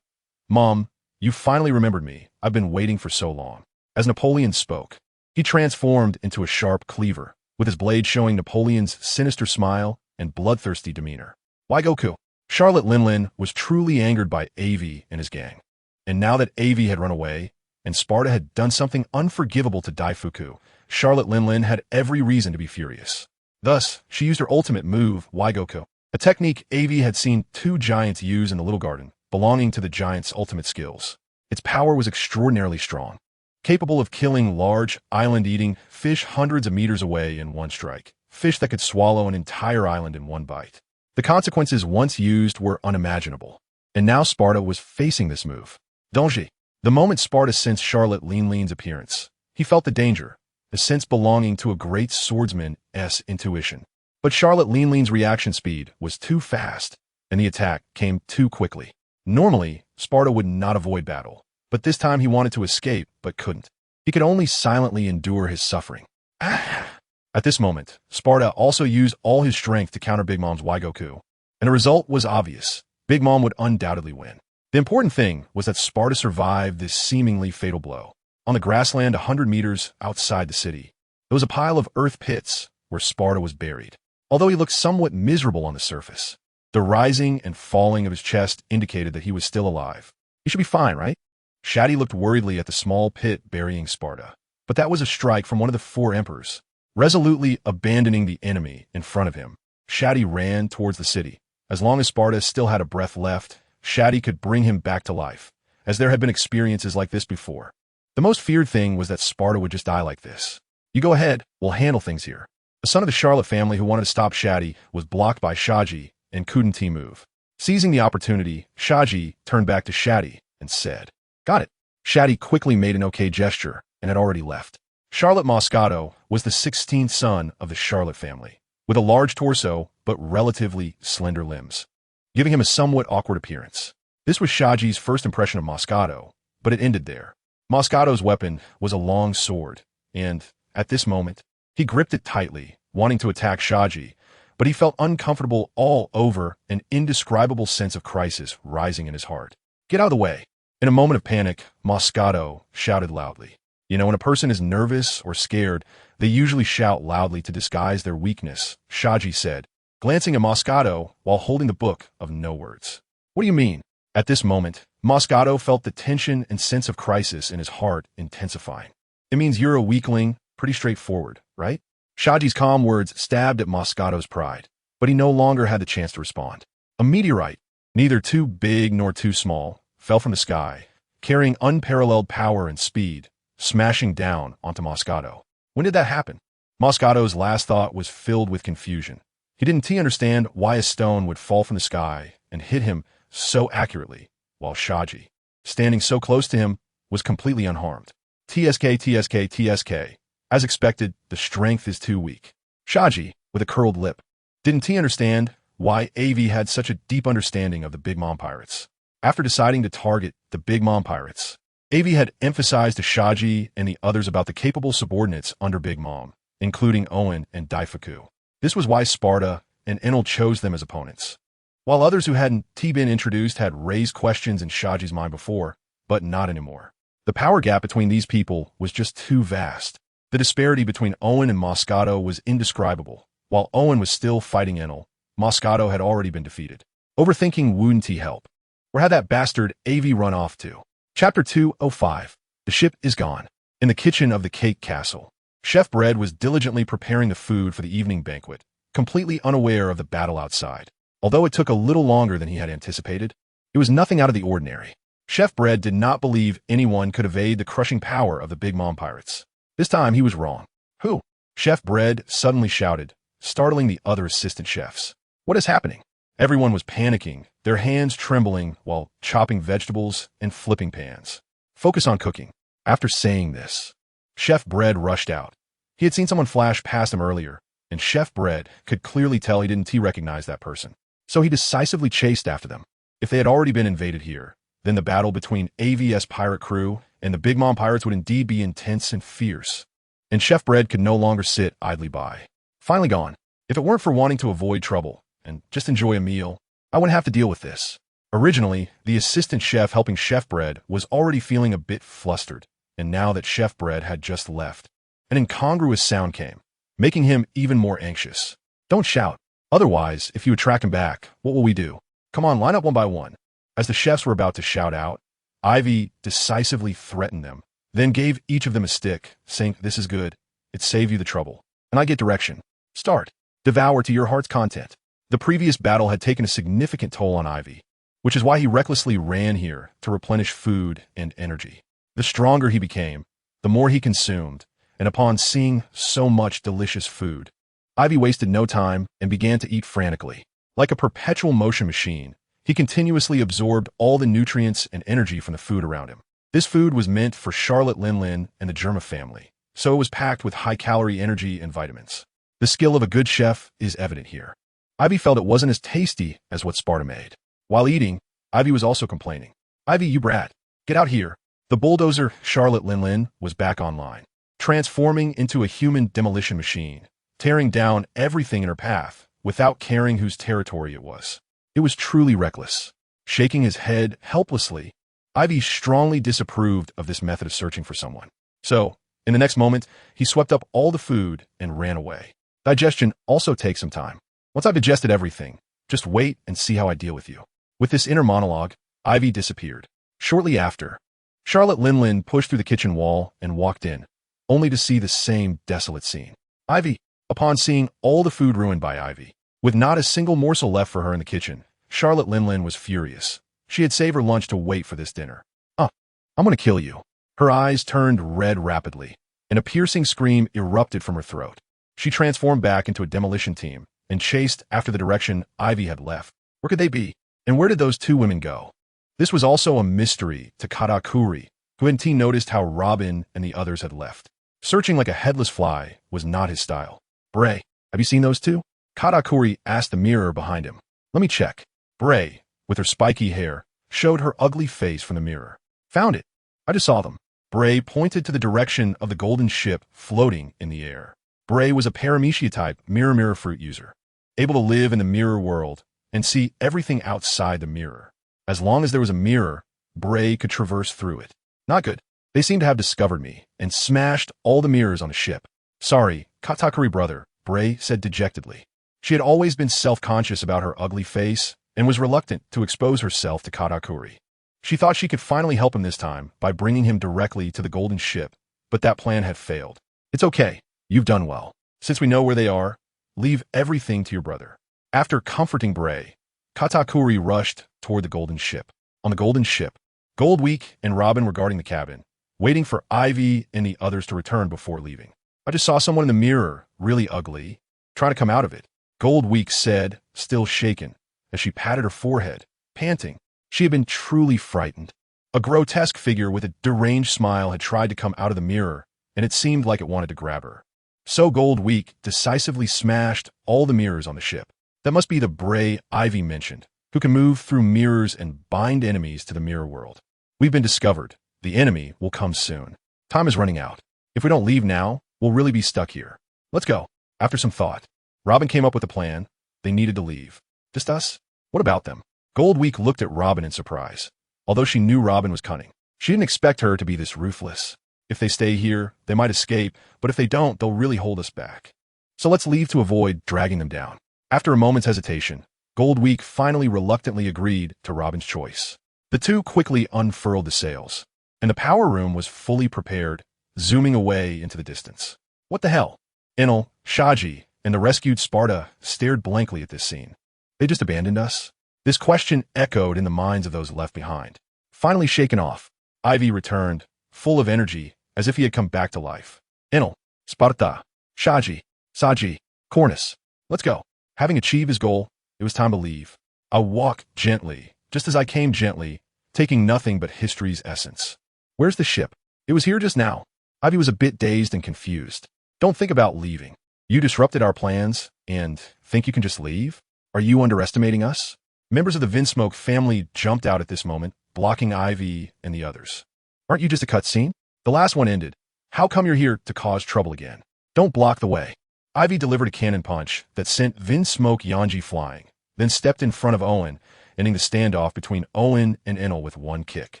Mom, you finally remembered me. I've been waiting for so long. As Napoleon spoke, he transformed into a sharp cleaver, with his blade showing Napoleon's sinister smile and bloodthirsty demeanor. Why Goku? Charlotte Linlin was truly angered by Aivi and his gang. And now that Aivi had run away, and Sparta had done something unforgivable to Daifuku, Charlotte Linlin had every reason to be furious. Thus, she used her ultimate move, Why Goku, a technique Aivi had seen two giants use in the Little Garden, belonging to the giant's ultimate skills. Its power was extraordinarily strong, capable of killing large, island-eating fish hundreds of meters away in one strike, fish that could swallow an entire island in one bite. The consequences once used were unimaginable, and now Sparta was facing this move. Danger. The moment Sparta sensed Charlotte Linlin's appearance, he felt the danger, a sense belonging to a great swordsman's intuition. But Charlotte Linlin's reaction speed was too fast, and the attack came too quickly. Normally, Sparta would not avoid battle, but this time he wanted to escape but couldn't. He could only silently endure his suffering. At this moment, Sparta also used all his strength to counter Big Mom's Why Goku, and the result was obvious. Big Mom would undoubtedly win. The important thing was that Sparta survived this seemingly fatal blow. On the grassland 100 meters outside the city, there was a pile of earth pits where Sparta was buried. Although he looked somewhat miserable on the surface, the rising and falling of his chest indicated that he was still alive. He should be fine, right? Shati looked worriedly at the small pit burying Sparta. But that was a strike from one of the four emperors. Resolutely abandoning the enemy in front of him, Shati ran towards the city. As long as Sparta still had a breath left, Shati could bring him back to life, as there had been experiences like this before. The most feared thing was that Sparta would just die like this. You go ahead, we'll handle things here. The son of the Charlotte family who wanted to stop Shati was blocked by Shaji and couldn't move. Seizing the opportunity, Shaji turned back to Shati and said, Got it. Shati quickly made an okay gesture and had already left. Charlotte Moscato was the 16th son of the Charlotte family, with a large torso but relatively slender limbs, giving him a somewhat awkward appearance. This was Shaji's first impression of Moscato, but it ended there. Moscato's weapon was a long sword, and, at this moment, he gripped it tightly, wanting to attack Shaji, but he felt uncomfortable all over, an indescribable sense of crisis rising in his heart. "Get out of the way." In a moment of panic, Moscato shouted loudly. You know, when a person is nervous or scared, they usually shout loudly to disguise their weakness, Shaji said, glancing at Moscato while holding the book of no words. "What do you mean?" At this moment, Moscato felt the tension and sense of crisis in his heart intensifying. "It means you're a weakling, pretty straightforward, right?" Shaji's calm words stabbed at Moscato's pride, but he no longer had the chance to respond. A meteorite, neither too big nor too small, fell from the sky, carrying unparalleled power and speed, smashing down onto Moscato. When did that happen? Moscato's last thought was filled with confusion. He didn't understand why a stone would fall from the sky and hit him so accurately, while Shaji, standing so close to him, was completely unharmed. TSK. As expected, the strength is too weak. Shaji, with a curled lip, didn't understand why Aivi had such a deep understanding of the Big Mom Pirates. After deciding to target the Big Mom Pirates, Aivi had emphasized to Shaji and the others about the capable subordinates under Big Mom, including Owen and Daifuku. This was why Sparta and Enel chose them as opponents. While others who hadn't been introduced had raised questions in Shaji's mind before, but not anymore. The power gap between these people was just too vast. The disparity between Owen and Moscato was indescribable. While Owen was still fighting Enel, Moscato had already been defeated. Overthinking wouldn't help. Where had that bastard Aivi run off to? Chapter 205. The ship is gone. In the kitchen of the Cake Castle, Chef Bread was diligently preparing the food for the evening banquet, completely unaware of the battle outside. Although it took a little longer than he had anticipated, it was nothing out of the ordinary. Chef Bread did not believe anyone could evade the crushing power of the Big Mom Pirates. This time he was wrong. "Who?" Chef Bread suddenly shouted, startling the other assistant chefs. "What is happening?" Everyone was panicking, their hands trembling while chopping vegetables and flipping pans. "Focus on cooking." After saying this, Chef Bread rushed out. He had seen someone flash past him earlier, and Chef Bread could clearly tell he didn't recognize that person. So he decisively chased after them. If they had already been invaded here, then the battle between AV's pirate crew and the Big Mom Pirates would indeed be intense and fierce. And Chef Bread could no longer sit idly by. Finally gone. If it weren't for wanting to avoid trouble and just enjoy a meal, I wouldn't have to deal with this. Originally, the assistant chef helping Chef Bread was already feeling a bit flustered, and now that Chef Bread had just left, an incongruous sound came, making him even more anxious. "Don't shout. Otherwise, if you attract him back, what will we do? Come on, line up one by one." As the chefs were about to shout out, Aivi decisively threatened them, then gave each of them a stick, saying, "This is good. It saved you the trouble. And I get direction. Start. Devour to your heart's content." The previous battle had taken a significant toll on Aivi, which is why he recklessly ran here to replenish food and energy. The stronger he became, the more he consumed, and upon seeing so much delicious food, Aivi wasted no time and began to eat frantically. Like a perpetual motion machine, he continuously absorbed all the nutrients and energy from the food around him. This food was meant for Charlotte Linlin and the Germa family, so it was packed with high-calorie energy and vitamins. The skill of a good chef is evident here. Aivi felt it wasn't as tasty as what Sparta made. While eating, Aivi was also complaining. "Aivi, you brat. Get out here." The bulldozer Charlotte Linlin was back online, transforming into a human demolition machine, tearing down everything in her path without caring whose territory it was. It was truly reckless. Shaking his head helplessly, Aivi strongly disapproved of this method of searching for someone. So, in the next moment, he swept up all the food and ran away. Digestion also takes some time. "Once I've digested everything, just wait and see how I deal with you." With this inner monologue, Aivi disappeared. Shortly after, Charlotte Linlin pushed through the kitchen wall and walked in, only to see the same desolate scene. Aivi, upon seeing all the food ruined by Aivi, with not a single morsel left for her in the kitchen, Charlotte Linlin was furious. She had saved her lunch to wait for this dinner. "I'm gonna kill you." Her eyes turned red rapidly, and a piercing scream erupted from her throat. She transformed back into a demolition team and chased after the direction Aivi had left. Where could they be? And where did those two women go? This was also a mystery to Katakuri, Quentin noticed how Robin and the others had left. Searching like a headless fly was not his style. Bray, have you seen those two? Katakuri asked the mirror behind him. Let me check. Bray, with her spiky hair, showed her ugly face from the mirror. Found it. I just saw them. Bray pointed to the direction of the golden ship floating in the air. Bray was a paramecia-type mirror fruit user, able to live in the mirror world and see everything outside the mirror. As long as there was a mirror, Bray could traverse through it. Not good. They seem to have discovered me and smashed all the mirrors on the ship. Sorry, Katakuri brother, Bray said dejectedly. She had always been self-conscious about her ugly face and was reluctant to expose herself to Katakuri. She thought she could finally help him this time by bringing him directly to the golden ship, but that plan had failed. It's okay. You've done well. Since we know where they are, leave everything to your brother. After comforting Bray, Katakuri rushed toward the golden ship. On the golden ship, Goldweek and Robin were guarding the cabin, waiting for Aivi and the others to return before leaving. I just saw someone in the mirror, really ugly, trying to come out of it, Goldweek said, still shaken, as she patted her forehead, panting. She had been truly frightened. A grotesque figure with a deranged smile had tried to come out of the mirror, and it seemed like it wanted to grab her. So Goldweek decisively smashed all the mirrors on the ship. That must be the Bray Aivi mentioned, who can move through mirrors and bind enemies to the mirror world. We've been discovered. The enemy will come soon. Time is running out. If we don't leave now, we'll really be stuck here. Let's go. After some thought, Robin came up with a plan. They needed to leave. Just us? What about them? Goldweek looked at Robin in surprise. Although she knew Robin was cunning, she didn't expect her to be this ruthless. If they stay here, they might escape, but if they don't, they'll really hold us back. So let's leave to avoid dragging them down. After a moment's hesitation, Goldweek finally reluctantly agreed to Robin's choice. The two quickly unfurled the sails, and the power room was fully prepared, zooming away into the distance. What the hell? Enel, Shati, and the rescued Sparta stared blankly at this scene. They just abandoned us? This question echoed in the minds of those left behind. Finally shaken off, Aivi returned, full of energy, as if he had come back to life. Enel, Sparta, Shati, Saji, Cornus. Let's go. Having achieved his goal, it was time to leave. I walked gently, just as I came gently, taking nothing but history's essence. Where's the ship? It was here just now. Aivi was a bit dazed and confused. Don't think about leaving. You disrupted our plans, and think you can just leave? Are you underestimating us? Members of the Vinsmoke family jumped out at this moment, blocking Aivi and the others. Aren't you just a cutscene? The last one ended. How come you're here to cause trouble again? Don't block the way. Aivi delivered a cannon punch that sent Vinsmoke Yanji flying, then stepped in front of Owen, ending the standoff between Owen and Enel with one kick.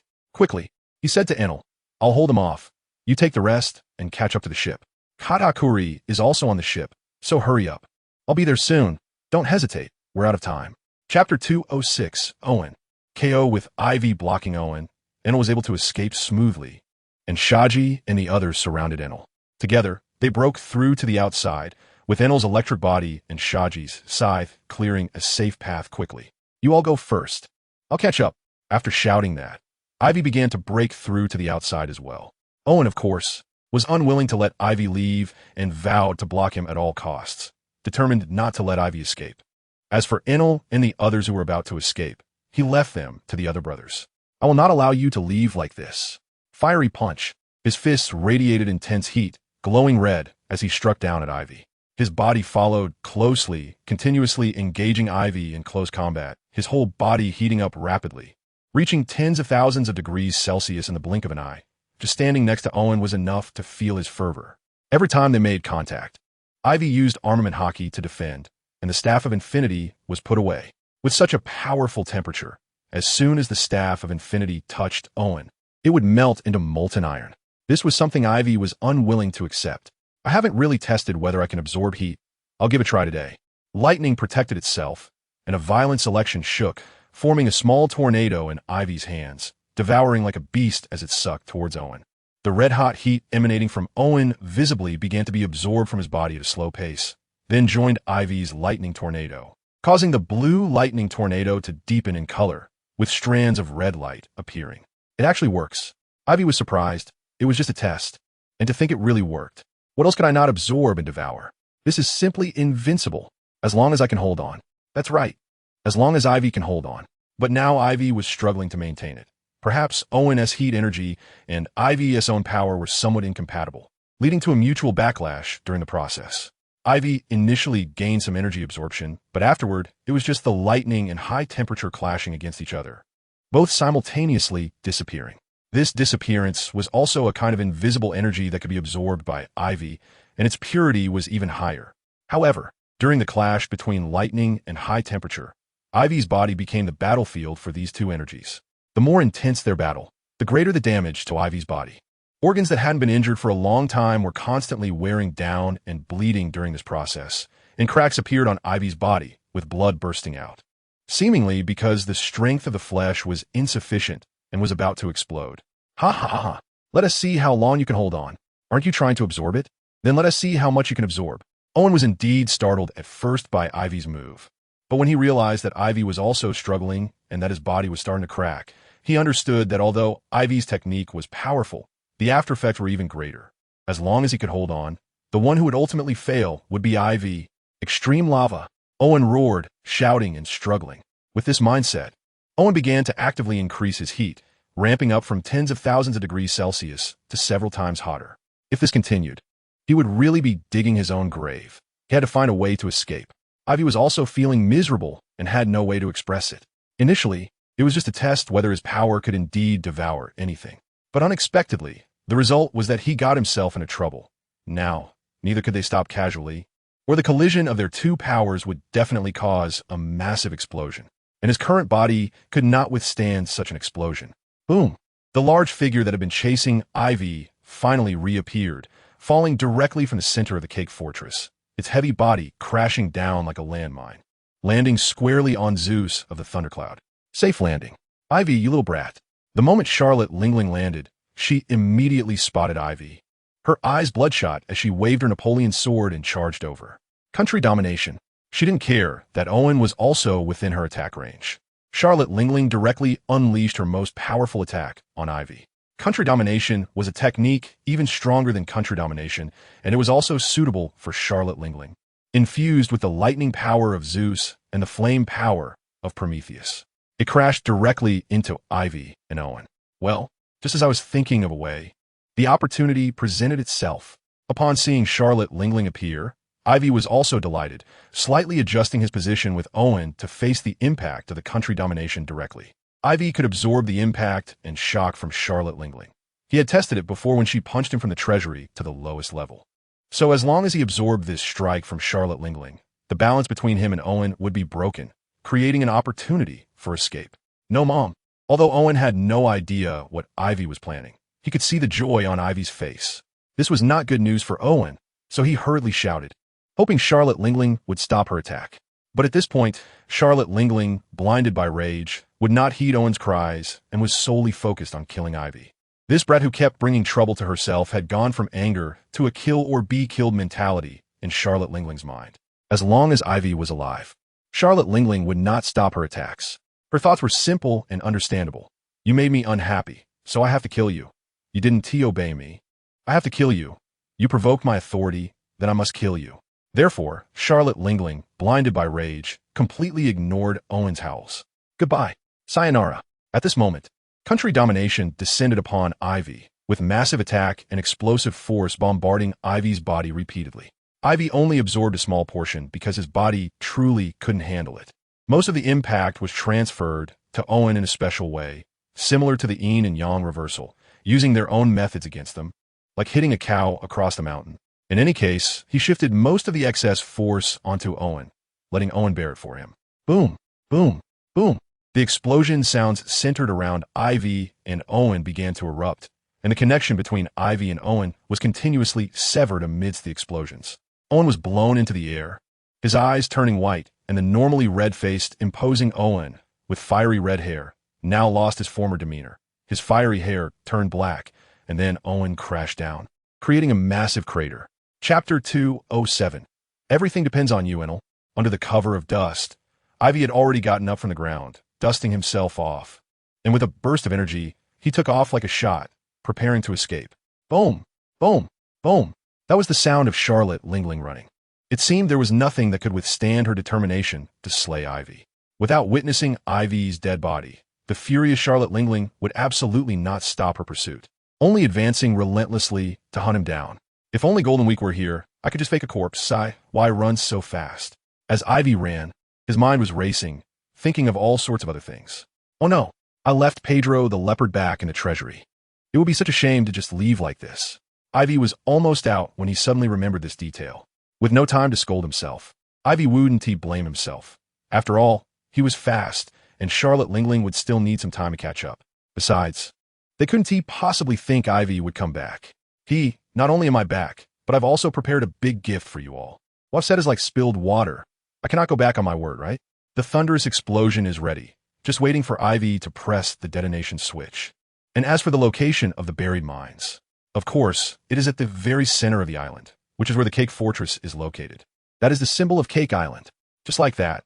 Quickly, he said to Enel, I'll hold him off. You take the rest and catch up to the ship. Katakuri is also on the ship, so hurry up. I'll be there soon. Don't hesitate. We're out of time. Chapter 206, Owen. KO with Aivi blocking Owen. Enel was able to escape smoothly, and Shati and the others surrounded Enel. Together, they broke through to the outside, with Enel's electric body and Shati's scythe clearing a safe path quickly. You all go first. I'll catch up. After shouting that, Aivi began to break through to the outside as well. Owen, of course, was unwilling to let Aivi leave and vowed to block him at all costs, determined not to let Aivi escape. As for Enel and the others who were about to escape, he left them to the other brothers. I will not allow you to leave like this. Fiery punch. His fists radiated intense heat, glowing red as he struck down at Aivi. His body followed closely, continuously engaging Aivi in close combat, his whole body heating up rapidly, reaching tens of thousands of degrees Celsius in the blink of an eye. Just standing next to Owen was enough to feel his fervor. Every time they made contact, Aivi used armament hockey to defend, and the Staff of Infinity was put away. With such a powerful temperature, as soon as the Staff of Infinity touched Owen, it would melt into molten iron. This was something Aivi was unwilling to accept. I haven't really tested whether I can absorb heat. I'll give it a try today. Lightning protected itself, and a violent selection shook, forming a small tornado in Ivy's hands, devouring like a beast as it sucked towards Owen. The red-hot heat emanating from Owen visibly began to be absorbed from his body at a slow pace, then joined Ivy's lightning tornado, causing the blue lightning tornado to deepen in color, with strands of red light appearing. It actually works. Aivi was surprised. It was just a test. And to think it really worked. What else could I not absorb and devour? This is simply invincible, as long as I can hold on. That's right. As long as Aivi can hold on. But now Aivi was struggling to maintain it. Perhaps Owen's heat energy and Ivy's own power were somewhat incompatible, leading to a mutual backlash during the process. Ivy initially gained some energy absorption, but afterward, it was just the lightning and high temperature clashing against each other, both simultaneously disappearing. This disappearance was also a kind of invisible energy that could be absorbed by Ivy, and its purity was even higher. However, during the clash between lightning and high temperature, Ivy's body became the battlefield for these two energies. The more intense their battle, the greater the damage to Ivy's body. Organs that hadn't been injured for a long time were constantly wearing down and bleeding during this process, and cracks appeared on Ivy's body, with blood bursting out, seemingly because the strength of the flesh was insufficient and was about to explode. Ha ha ha ha. Let us see how long you can hold on. Aren't you trying to absorb it? Then let us see how much you can absorb. Owen was indeed startled at first by Ivy's move, but when he realized that Ivy was also struggling and that his body was starting to crack, he understood that although Ivy's technique was powerful, the after effects were even greater. As long as he could hold on, the one who would ultimately fail would be Ivy. Extreme lava. Owen roared, shouting and struggling. With this mindset, Owen began to actively increase his heat, ramping up from tens of thousands of degrees Celsius to several times hotter. If this continued, he would really be digging his own grave. He had to find a way to escape. Ivy was also feeling miserable and had no way to express it. Initially, it was just a test whether his power could indeed devour anything. But unexpectedly, the result was that he got himself into trouble. Now, neither could they stop casually, or the collision of their two powers would definitely cause a massive explosion, and his current body could not withstand such an explosion. Boom! The large figure that had been chasing Ivy finally reappeared, falling directly from the center of the cake fortress, its heavy body crashing down like a landmine, landing squarely on Zeus of the thundercloud. Safe landing. Ivy, you little brat. The moment Charlotte Lingling landed, she immediately spotted Ivy, her eyes bloodshot as she waved her Napoleon sword and charged over. Country domination. She didn't care that Owen was also within her attack range. Charlotte Lingling directly unleashed her most powerful attack on Ivy. Country domination was a technique even stronger than country domination, and it was also suitable for Charlotte Lingling, infused with the lightning power of Zeus and the flame power of Prometheus. It crashed directly into Ivy and Owen. Well, just as I was thinking of a way, the opportunity presented itself. Upon seeing Charlotte Lingling appear, Ivy was also delighted, slightly adjusting his position with Owen to face the impact of the country domination directly. Ivy could absorb the impact and shock from Charlotte Lingling. He had tested it before when she punched him from the treasury to the lowest level. So as long as he absorbed this strike from Charlotte Lingling, the balance between him and Owen would be broken, creating an opportunity for escape. No, Mom. Although Owen had no idea what Ivy was planning, he could see the joy on Ivy's face. This was not good news for Owen, so he hurriedly shouted, hoping Charlotte Lingling would stop her attack. But at this point, Charlotte Lingling, blinded by rage, would not heed Owen's cries and was solely focused on killing Ivy. This brat who kept bringing trouble to herself had gone from anger to a kill or be killed mentality in Charlotte Lingling's mind. As long as Ivy was alive, Charlotte Lingling would not stop her attacks. Her thoughts were simple and understandable. You made me unhappy, so I have to kill you. You didn't obey me. I have to kill you. You provoked my authority, then I must kill you. Therefore, Charlotte Lingling, blinded by rage, completely ignored Owen's howls. Goodbye. Sayonara. At this moment, country domination descended upon Ivy, with massive attack and explosive force bombarding Ivy's body repeatedly. Ivy only absorbed a small portion because his body truly couldn't handle it. Most of the impact was transferred to Owen in a special way, similar to the yin and yang reversal, using their own methods against them, like hitting a cow across the mountain. In any case, he shifted most of the excess force onto Owen, letting Owen bear it for him. Boom, boom, boom. The explosion sounds centered around Ivy and Owen began to erupt, and the connection between Ivy and Owen was continuously severed amidst the explosions. Owen was blown into the air, his eyes turning white, and the normally red-faced, imposing Owen, with fiery red hair, now lost his former demeanor. His fiery hair turned black, and then Owen crashed down, creating a massive crater. Chapter 207. Everything depends on you, Enel. Under the cover of dust, Ivy had already gotten up from the ground, dusting himself off, and with a burst of energy, he took off like a shot, preparing to escape. Boom! Boom! Boom! That was the sound of Charlotte Lingling running. It seemed there was nothing that could withstand her determination to slay Ivy. Without witnessing Ivy's dead body, the furious Charlotte Lingling would absolutely not stop her pursuit, only advancing relentlessly to hunt him down. If only Golden Week were here, I could just fake a corpse. Sigh, why run so fast? As Aivi ran, his mind was racing, thinking of all sorts of other things. Oh no, I left Pedro the leopard back in the treasury. It would be such a shame to just leave like this. Aivi was almost out when he suddenly remembered this detail. With no time to scold himself, Aivi wouldn't blame himself. After all, he was fast, and Charlotte Lingling would still need some time to catch up. Besides, they couldn't possibly think Aivi would come back. Not only am I back, but I've also prepared a big gift for you all. What I've said is like spilled water. I cannot go back on my word, right? The thunderous explosion is ready, just waiting for Aivi to press the detonation switch. And as for the location of the buried mines, of course, it is at the very center of the island, which is where the Cake Fortress is located. That is the symbol of Cake Island. Just like that,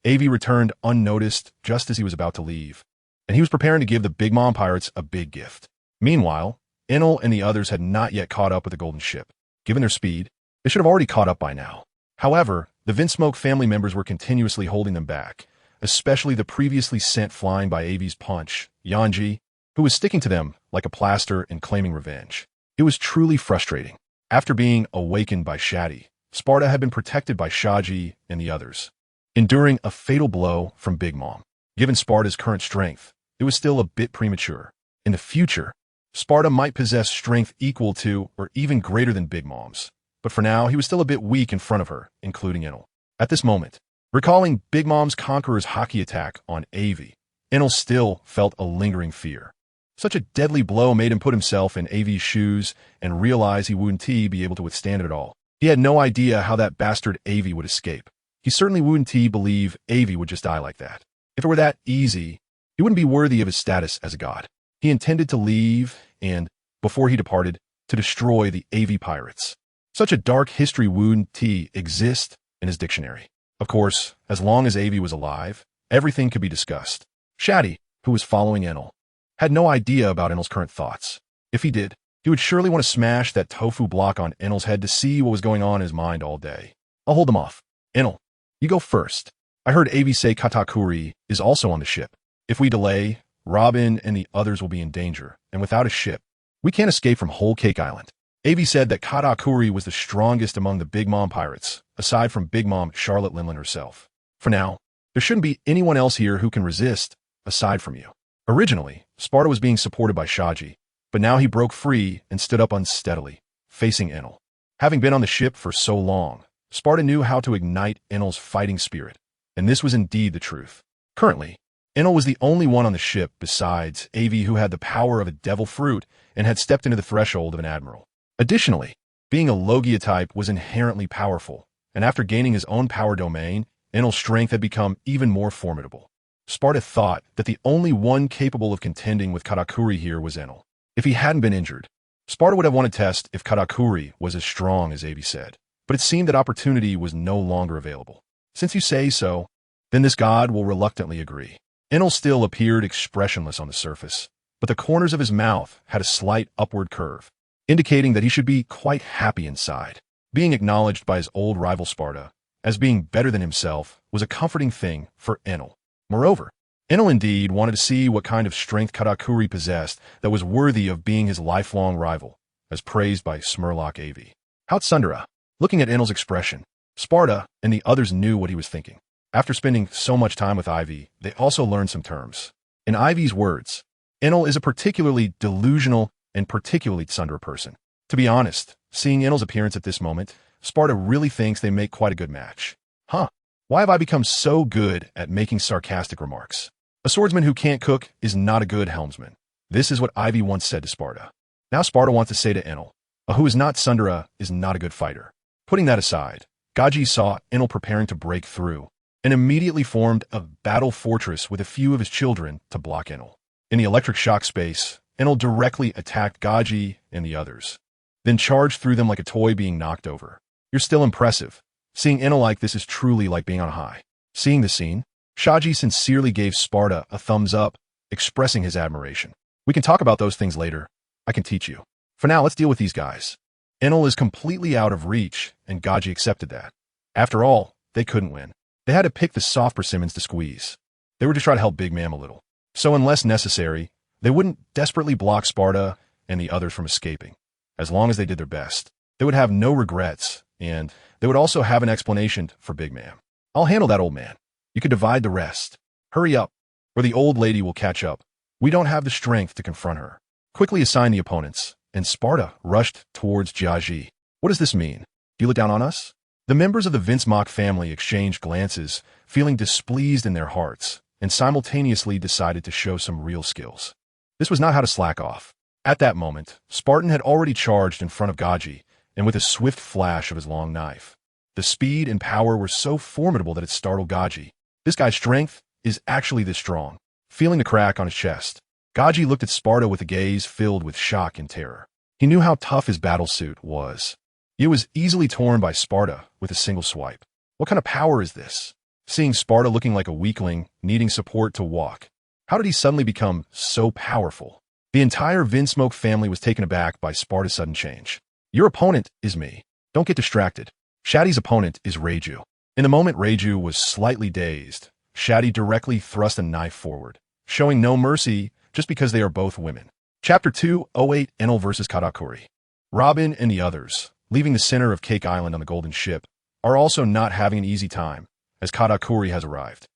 Aivi returned unnoticed just as he was about to leave, and he was preparing to give the Big Mom pirates a big gift. Meanwhile, Enel and the others had not yet caught up with the golden ship. Given their speed, they should have already caught up by now. However, the Vinsmoke family members were continuously holding them back, especially the previously sent flying by Aivi's punch, Yanji, who was sticking to them like a plaster and claiming revenge. It was truly frustrating. After being awakened by Shati, Sparta had been protected by Shaji and the others, enduring a fatal blow from Big Mom. Given Sparta's current strength, it was still a bit premature. In the future, Sparta might possess strength equal to or even greater than Big Mom's, but for now he was still a bit weak in front of her, including Enel. At this moment, recalling Big Mom's Conqueror's hockey attack on Aivi, Enel still felt a lingering fear. Such a deadly blow made him put himself in Aivi's shoes and realize he wouldn't be able to withstand it at all. He had no idea how that bastard Aivi would escape. He certainly wouldn't believe Aivi would just die like that. If it were that easy, he wouldn't be worthy of his status as a god. He intended to leave and, before he departed, to destroy the Aivi pirates. Such a dark history wouldn't exist in his dictionary. Of course, as long as Aivi was alive, everything could be discussed. Shati, who was following Enel, had no idea about Enel's current thoughts. If he did, he would surely want to smash that tofu block on Enel's head to see what was going on in his mind all day. I'll hold them off. Enel, you go first. I heard Aivi say Katakuri is also on the ship. If we delay, Robin and the others will be in danger, and without a ship, we can't escape from whole Cake Island. Aivi said that Katakuri was the strongest among the Big Mom pirates, aside from Big Mom Charlotte Lingling herself. For now, there shouldn't be anyone else here who can resist, aside from you. Originally, Sparta was being supported by Shaji, but now he broke free and stood up unsteadily, facing Enel. Having been on the ship for so long, Sparta knew how to ignite Enel's fighting spirit, and this was indeed the truth. Currently, Enel was the only one on the ship besides Aivi who had the power of a devil fruit and had stepped into the threshold of an admiral. Additionally, being a Logia type was inherently powerful, and after gaining his own power domain, Enel's strength had become even more formidable. Sparta thought that the only one capable of contending with Katakuri here was Enel. If he hadn't been injured, Sparta would have wanted to test if Katakuri was as strong as Aivi said, but it seemed that opportunity was no longer available. Since you say so, then this god will reluctantly agree. Enel still appeared expressionless on the surface, but the corners of his mouth had a slight upward curve, indicating that he should be quite happy inside. Being acknowledged by his old rival Sparta as being better than himself was a comforting thing for Enel. Moreover, Enel indeed wanted to see what kind of strength Katakuri possessed that was worthy of being his lifelong rival, as praised by Smurlock Aivi. Sundara, looking at Enel's expression, Sparta and the others knew what he was thinking. After spending so much time with Aivi, they also learned some terms. In Aivi's words, Enel is a particularly delusional and particularly Tsundere person. To be honest, seeing Enel's appearance at this moment, Sparta really thinks they make quite a good match. Why have I become so good at making sarcastic remarks? A swordsman who can't cook is not a good helmsman. This is what Aivi once said to Sparta. Now Sparta wants to say to Enel, who is not Tsundere is not a good fighter. Putting that aside, Gaji saw Enel preparing to break through, and immediately formed a battle fortress with a few of his children to block Enel. In the electric shock space, Enel directly attacked Gaji and the others, then charged through them like a toy being knocked over. You're still impressive. Seeing Enel like this is truly like being on high. Seeing the scene, Shaji sincerely gave Sparta a thumbs up, expressing his admiration. We can talk about those things later. I can teach you. For now, let's deal with these guys. Enel is completely out of reach, and Gaji accepted that. After all, they couldn't win. They had to pick the soft persimmons to squeeze. They were just trying to help Big Mom a little. So unless necessary, they wouldn't desperately block Sparta and the others from escaping. As long as they did their best, they would have no regrets, and they would also have an explanation for Big Man. I'll handle that, old man. You could divide the rest. Hurry up, or the old lady will catch up. We don't have the strength to confront her. Quickly assign the opponents, and Sparta rushed towards Jiaji. What does this mean? Do you look down on us? The members of the Vince Mock family exchanged glances, feeling displeased in their hearts, and simultaneously decided to show some real skills. This was not how to slack off. At that moment, Spartan had already charged in front of Gaji, and with a swift flash of his long knife. The speed and power were so formidable that it startled Gaji. This guy's strength is actually this strong. Feeling the crack on his chest, Gaji looked at Sparta with a gaze filled with shock and terror. He knew how tough his battlesuit was. It was easily torn by Sparta with a single swipe. What kind of power is this? Seeing Sparta looking like a weakling, needing support to walk. How did he suddenly become so powerful? The entire Vinsmoke family was taken aback by Sparta's sudden change. Your opponent is me. Don't get distracted. Shati's opponent is Reiju. In the moment Reiju was slightly dazed, Shati directly thrust a knife forward, showing no mercy just because they are both women. Chapter 208 Enel vs. Katakuri. Robin and the others, leaving the center of Cake Island on the Golden Ship, are also not having an easy time, as Katakuri has arrived.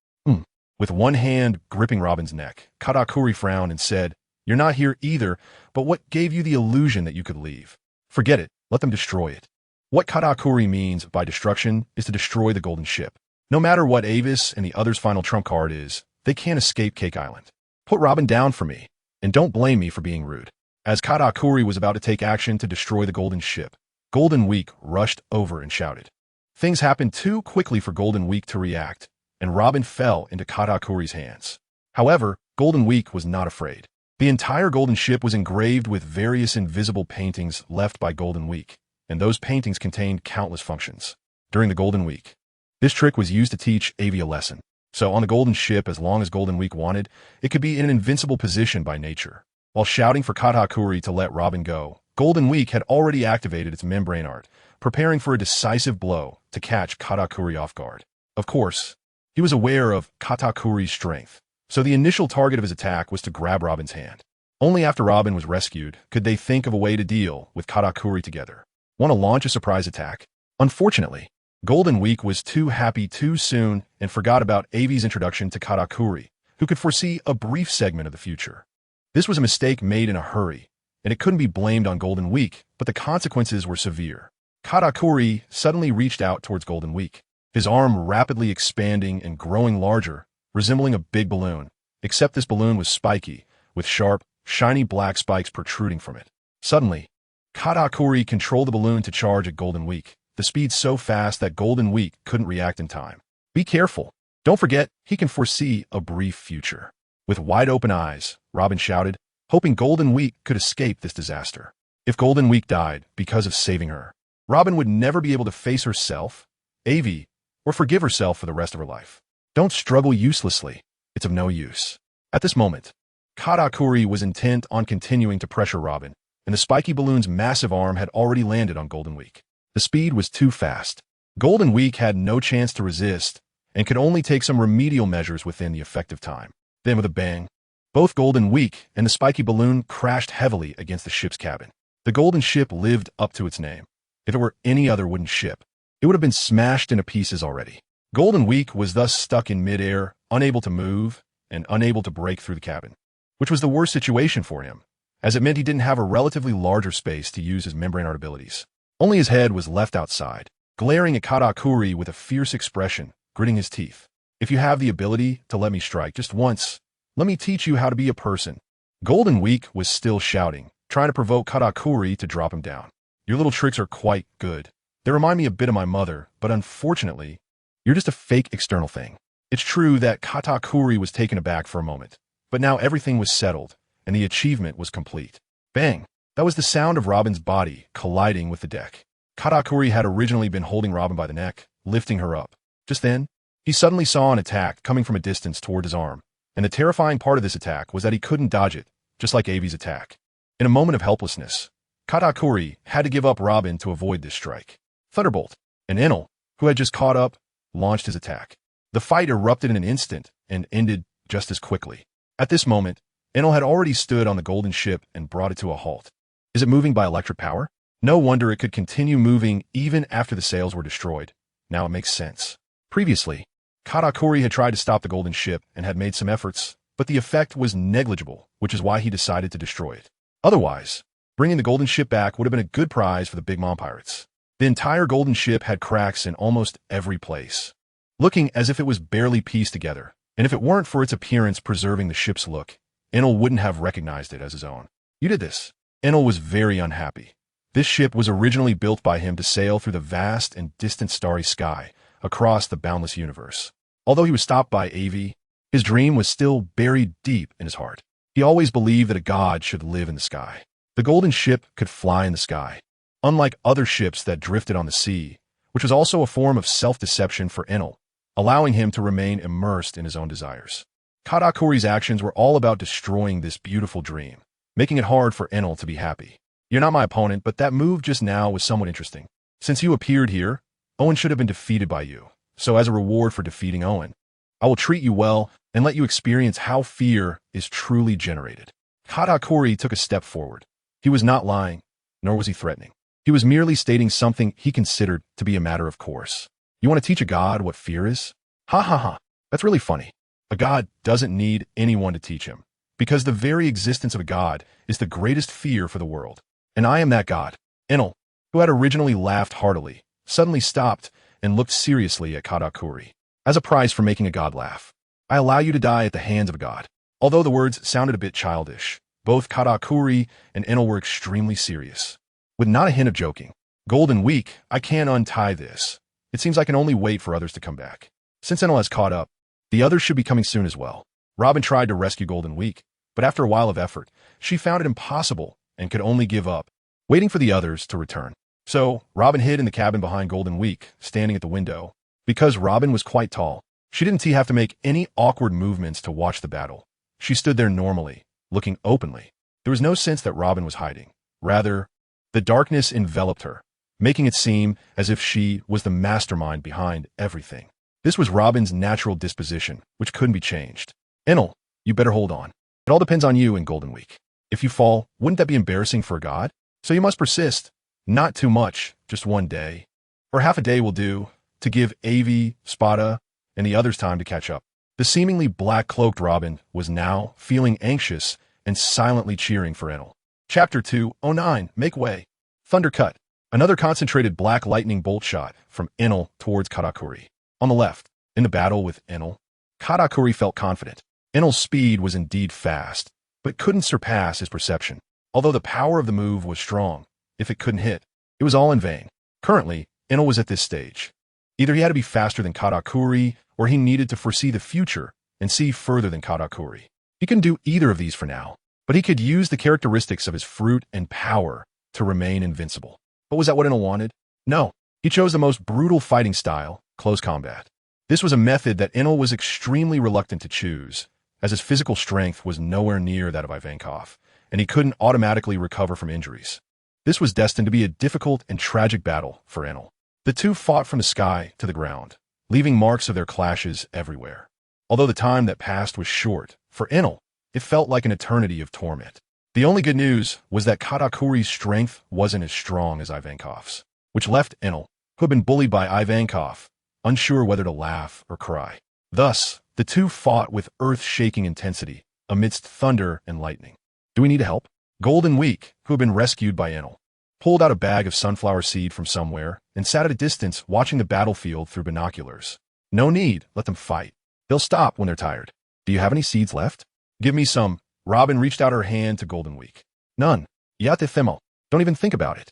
With one hand gripping Robin's neck, Katakuri frowned and said, "You're not here either, but what gave you the illusion that you could leave? Forget it, let them destroy it." What Katakuri means by destruction is to destroy the Golden Ship. No matter what Avis and the others' final trump card is, they can't escape Cake Island. Put Robin down for me, and don't blame me for being rude. As Katakuri was about to take action to destroy the Golden Ship, Golden Week rushed over and shouted. Things happened too quickly for Golden Week to react, and Robin fell into Katakuri's hands. However, Golden Week was not afraid. The entire Golden Ship was engraved with various invisible paintings left by Golden Week, and those paintings contained countless functions. During the Golden Week, this trick was used to teach Aivi a lesson. So on the Golden Ship, as long as Golden Week wanted, it could be in an invincible position by nature. While shouting for Katakuri to let Robin go, Golden Week had already activated its membrane art, preparing for a decisive blow to catch Katakuri off guard. Of course, he was aware of Katakuri's strength, so the initial target of his attack was to grab Robin's hand. Only after Robin was rescued could they think of a way to deal with Katakuri together. Want to launch a surprise attack? Unfortunately, Golden Week was too happy too soon and forgot about Aivi's introduction to Katakuri, who could foresee a brief segment of the future. This was a mistake made in a hurry, and it couldn't be blamed on Golden Week, but the consequences were severe. Katakuri suddenly reached out towards Golden Week, his arm rapidly expanding and growing larger, resembling a big balloon, except this balloon was spiky, with sharp, shiny black spikes protruding from it. Suddenly, Katakuri controlled the balloon to charge at Golden Week, the speed so fast that Golden Week couldn't react in time. Be careful. Don't forget, he can foresee a brief future. With wide open eyes, Robin shouted, hoping Golden Week could escape this disaster. If Golden Week died because of saving her, Robin would never be able to face herself, Aivi, or forgive herself for the rest of her life. Don't struggle uselessly. It's of no use. At this moment, Katakuri was intent on continuing to pressure Robin, and the spiky balloon's massive arm had already landed on Golden Week. The speed was too fast. Golden Week had no chance to resist and could only take some remedial measures within the effective time. Then with a bang, both Golden Week and the spiky balloon crashed heavily against the ship's cabin. The Golden Ship lived up to its name. If it were any other wooden ship, it would have been smashed into pieces already. Golden Week was thus stuck in midair, unable to move and unable to break through the cabin, which was the worst situation for him, as it meant he didn't have a relatively larger space to use his membrane art abilities. Only his head was left outside, glaring at Katakuri with a fierce expression, gritting his teeth. If you have the ability to let me strike just once, let me teach you how to be a person. Golden Week was still shouting, trying to provoke Katakuri to drop him down. Your little tricks are quite good. They remind me a bit of my mother, but unfortunately, you're just a fake external thing. It's true that Katakuri was taken aback for a moment, but now everything was settled, and the achievement was complete. Bang! That was the sound of Robin's body colliding with the deck. Katakuri had originally been holding Robin by the neck, lifting her up. Just then, he suddenly saw an attack coming from a distance toward his arm, and the terrifying part of this attack was that he couldn't dodge it, just like Aivi's attack. In a moment of helplessness, Katakuri had to give up Robin to avoid this strike. Thunderbolt, and Enel, who had just caught up, launched his attack. The fight erupted in an instant and ended just as quickly. At this moment, Enel had already stood on the golden ship and brought it to a halt. Is it moving by electric power? No wonder it could continue moving even after the sails were destroyed. Now it makes sense. Previously, Katakuri had tried to stop the golden ship and had made some efforts, but the effect was negligible, which is why he decided to destroy it. Otherwise, bringing the golden ship back would have been a good prize for the Big Mom Pirates. The entire golden ship had cracks in almost every place, looking as if it was barely pieced together, and if it weren't for its appearance preserving the ship's look, Enel wouldn't have recognized it as his own. You did this. Enel was very unhappy. This ship was originally built by him to sail through the vast and distant starry sky across the boundless universe. Although he was stopped by Aivi, his dream was still buried deep in his heart. He always believed that a god should live in the sky. The golden ship could fly in the sky, unlike other ships that drifted on the sea, which was also a form of self-deception for Enel, allowing him to remain immersed in his own desires. Katakuri's actions were all about destroying this beautiful dream, making it hard for Enel to be happy. You're not my opponent, but that move just now was somewhat interesting. Since you appeared here, Owen should have been defeated by you. So as a reward for defeating Owen, I will treat you well and let you experience how fear is truly generated. Katakuri took a step forward. He was not lying, nor was he threatening. He was merely stating something he considered to be a matter of course. You want to teach a god what fear is? Ha ha ha. That's really funny. A god doesn't need anyone to teach him, because the very existence of a god is the greatest fear for the world. And I am that god. Enel, who had originally laughed heartily, suddenly stopped and looked seriously at Katakuri. As a prize for making a god laugh, I allow you to die at the hands of a god. Although the words sounded a bit childish, both Katakuri and Enel were extremely serious. With not a hint of joking. Golden Week, I can't untie this. It seems I can only wait for others to come back. Since Enel has caught up, the others should be coming soon as well. Robin tried to rescue Golden Week, but after a while of effort, she found it impossible and could only give up, waiting for the others to return. So, Robin hid in the cabin behind Golden Week, standing at the window. Because Robin was quite tall, she didn't have to make any awkward movements to watch the battle. She stood there normally, looking openly. There was no sense that Robin was hiding. Rather, the darkness enveloped her, making it seem as if she was the mastermind behind everything. This was Robin's natural disposition, which couldn't be changed. Enel, you better hold on. It all depends on you in Golden Week. If you fall, wouldn't that be embarrassing for a god? So you must persist. Not too much, just one day. Or half a day will do, to give Aivi, Spada, and the others time to catch up. The seemingly black-cloaked Robin was now feeling anxious and silently cheering for Enel. Chapter 209, Make Way. Thunder Cut. Another concentrated black lightning bolt shot from Enel towards Katakuri. On the left, in the battle with Enel, Katakuri felt confident. Enel's speed was indeed fast, but couldn't surpass his perception. Although the power of the move was strong, if it couldn't hit, it was all in vain. Currently, Enel was at this stage. Either he had to be faster than Katakuri, or he needed to foresee the future and see further than Katakuri. He couldn't do either of these for now, but he could use the characteristics of his fruit and power to remain invincible. But was that what Enel wanted? No. He chose the most brutal fighting style, close combat. This was a method that Enel was extremely reluctant to choose, as his physical strength was nowhere near that of Ivankov, and he couldn't automatically recover from injuries. This was destined to be a difficult and tragic battle for Enel. The two fought from the sky to the ground, leaving marks of their clashes everywhere. Although the time that passed was short, for Enel, it felt like an eternity of torment. The only good news was that Katakuri's strength wasn't as strong as Ivankov's, which left Enel, who had been bullied by Ivankov, unsure whether to laugh or cry. Thus, the two fought with earth-shaking intensity, amidst thunder and lightning. Do we need help? Golden Week, who had been rescued by Enel, pulled out a bag of sunflower seed from somewhere and sat at a distance watching the battlefield through binoculars. No need, let them fight. They'll stop when they're tired. Do you have any seeds left? Give me some. Robin reached out her hand to Golden Week. None. Yate themo. Don't even think about it.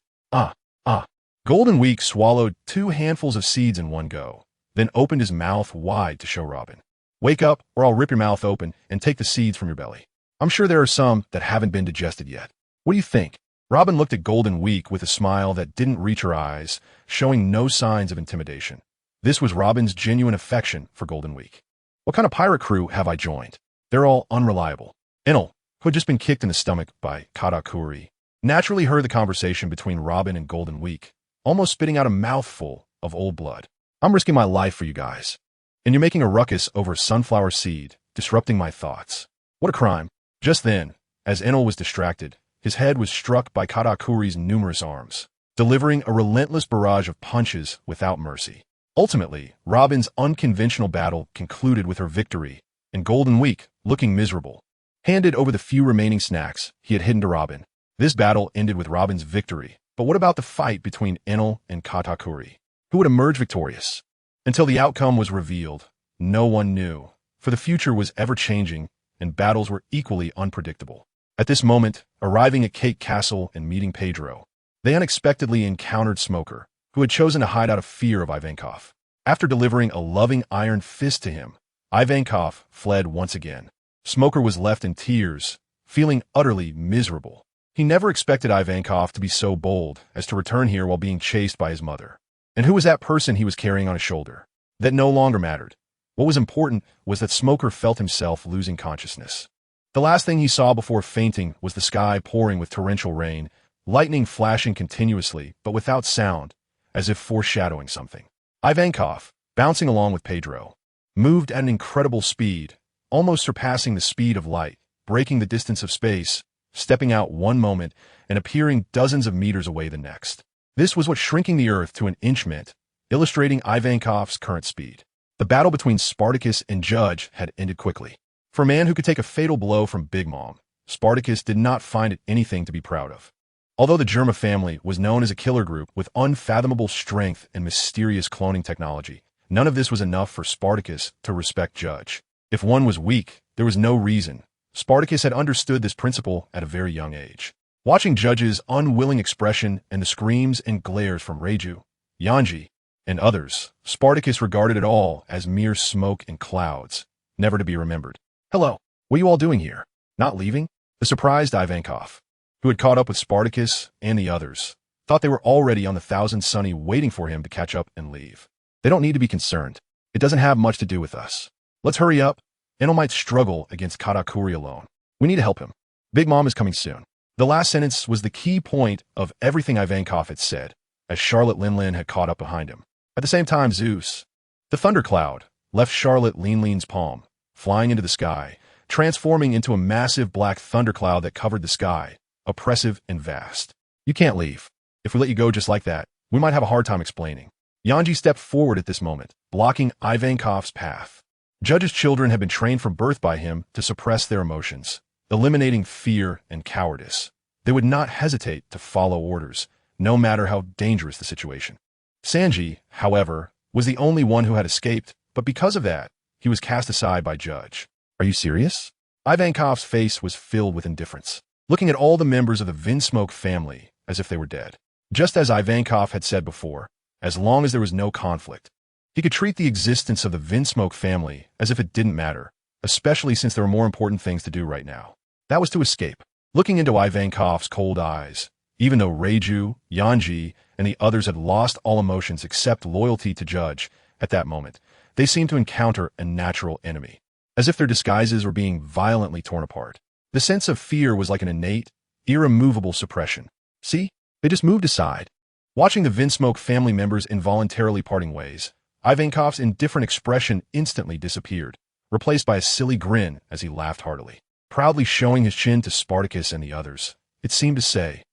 Golden Week swallowed 2 handfuls of seeds in one go, then opened his mouth wide to show Robin. Wake up, or I'll rip your mouth open and take the seeds from your belly. I'm sure there are some that haven't been digested yet. What do you think? Robin looked at Golden Week with a smile that didn't reach her eyes, showing no signs of intimidation. This was Robin's genuine affection for Golden Week. What kind of pirate crew have I joined? They're all unreliable. Enel, who had just been kicked in the stomach by Katakuri, naturally heard the conversation between Robin and Golden Week, almost spitting out a mouthful of old blood. I'm risking my life for you guys. And you're making a ruckus over a sunflower seed, disrupting my thoughts. What a crime. Just then, as Enel was distracted, his head was struck by Katakuri's numerous arms, delivering a relentless barrage of punches without mercy. Ultimately, Robin's unconventional battle concluded with her victory, and Golden Week, looking miserable, handed over the few remaining snacks he had hidden to Robin. This battle ended with Robin's victory, but what about the fight between Enel and Katakuri? Who would emerge victorious? Until the outcome was revealed, no one knew, for the future was ever-changing, and battles were equally unpredictable. At this moment, arriving at Cake Castle and meeting Pedro, they unexpectedly encountered Smoker, who had chosen to hide out of fear of Ivankov. After delivering a loving iron fist to him, Ivankov fled once again. Smoker was left in tears, feeling utterly miserable. He never expected Ivankov to be so bold as to return here while being chased by his mother. And who was that person he was carrying on his shoulder? That no longer mattered. What was important was that Smoker felt himself losing consciousness. The last thing he saw before fainting was the sky pouring with torrential rain, lightning flashing continuously, but without sound, as if foreshadowing something. Ivankov, bouncing along with Pedro, moved at an incredible speed, almost surpassing the speed of light, breaking the distance of space, stepping out one moment and appearing dozens of meters away the next. This was what shrinking the Earth to an inch meant, illustrating Ivankov's current speed. The battle between Spartacus and Judge had ended quickly. For a man who could take a fatal blow from Big Mom, Spartacus did not find it anything to be proud of. Although the Germa family was known as a killer group with unfathomable strength and mysterious cloning technology, none of this was enough for Spartacus to respect Judge. If one was weak, there was no reason. Spartacus had understood this principle at a very young age. Watching Judge's unwilling expression and the screams and glares from Reiju, Yanji, and others, Spartacus regarded it all as mere smoke and clouds, never to be remembered. "Hello, what are you all doing here? Not leaving?" The surprised Ivankov, who had caught up with Spartacus and the others, thought they were already on the Thousand Sunny waiting for him to catch up and leave. "They don't need to be concerned. It doesn't have much to do with us. Let's hurry up. Enel might struggle against Katakuri alone. We need to help him. Big Mom is coming soon." The last sentence was the key point of everything Ivankov had said, as Charlotte Linlin had caught up behind him. At the same time, Zeus, the thundercloud, left Charlotte Linlin's palm, flying into the sky, transforming into a massive black thundercloud that covered the sky, oppressive and vast. "You can't leave. If we let you go just like that, we might have a hard time explaining." Yanji stepped forward at this moment, blocking Ivankov's path. Judge's children had been trained from birth by him to suppress their emotions, eliminating fear and cowardice. They would not hesitate to follow orders, no matter how dangerous the situation. Sanji, however, was the only one who had escaped, but because of that, he was cast aside by Judge. "Are you serious?" Ivankov's face was filled with indifference, looking at all the members of the Vinsmoke family as if they were dead. Just as Ivankov had said before, as long as there was no conflict, he could treat the existence of the Vinsmoke family as if it didn't matter, especially since there were more important things to do right now. That was to escape. Looking into Ivankov's cold eyes, even though Reiju, Yanji, and the others had lost all emotions except loyalty to Judge, at that moment, they seemed to encounter a natural enemy, as if their disguises were being violently torn apart. The sense of fear was like an innate, irremovable suppression. See? They just moved aside. Watching the Vinsmoke family members involuntarily parting ways, Ivankov's indifferent expression instantly disappeared, replaced by a silly grin as he laughed heartily. Proudly showing his chin to Spartacus and the others, it seemed to say,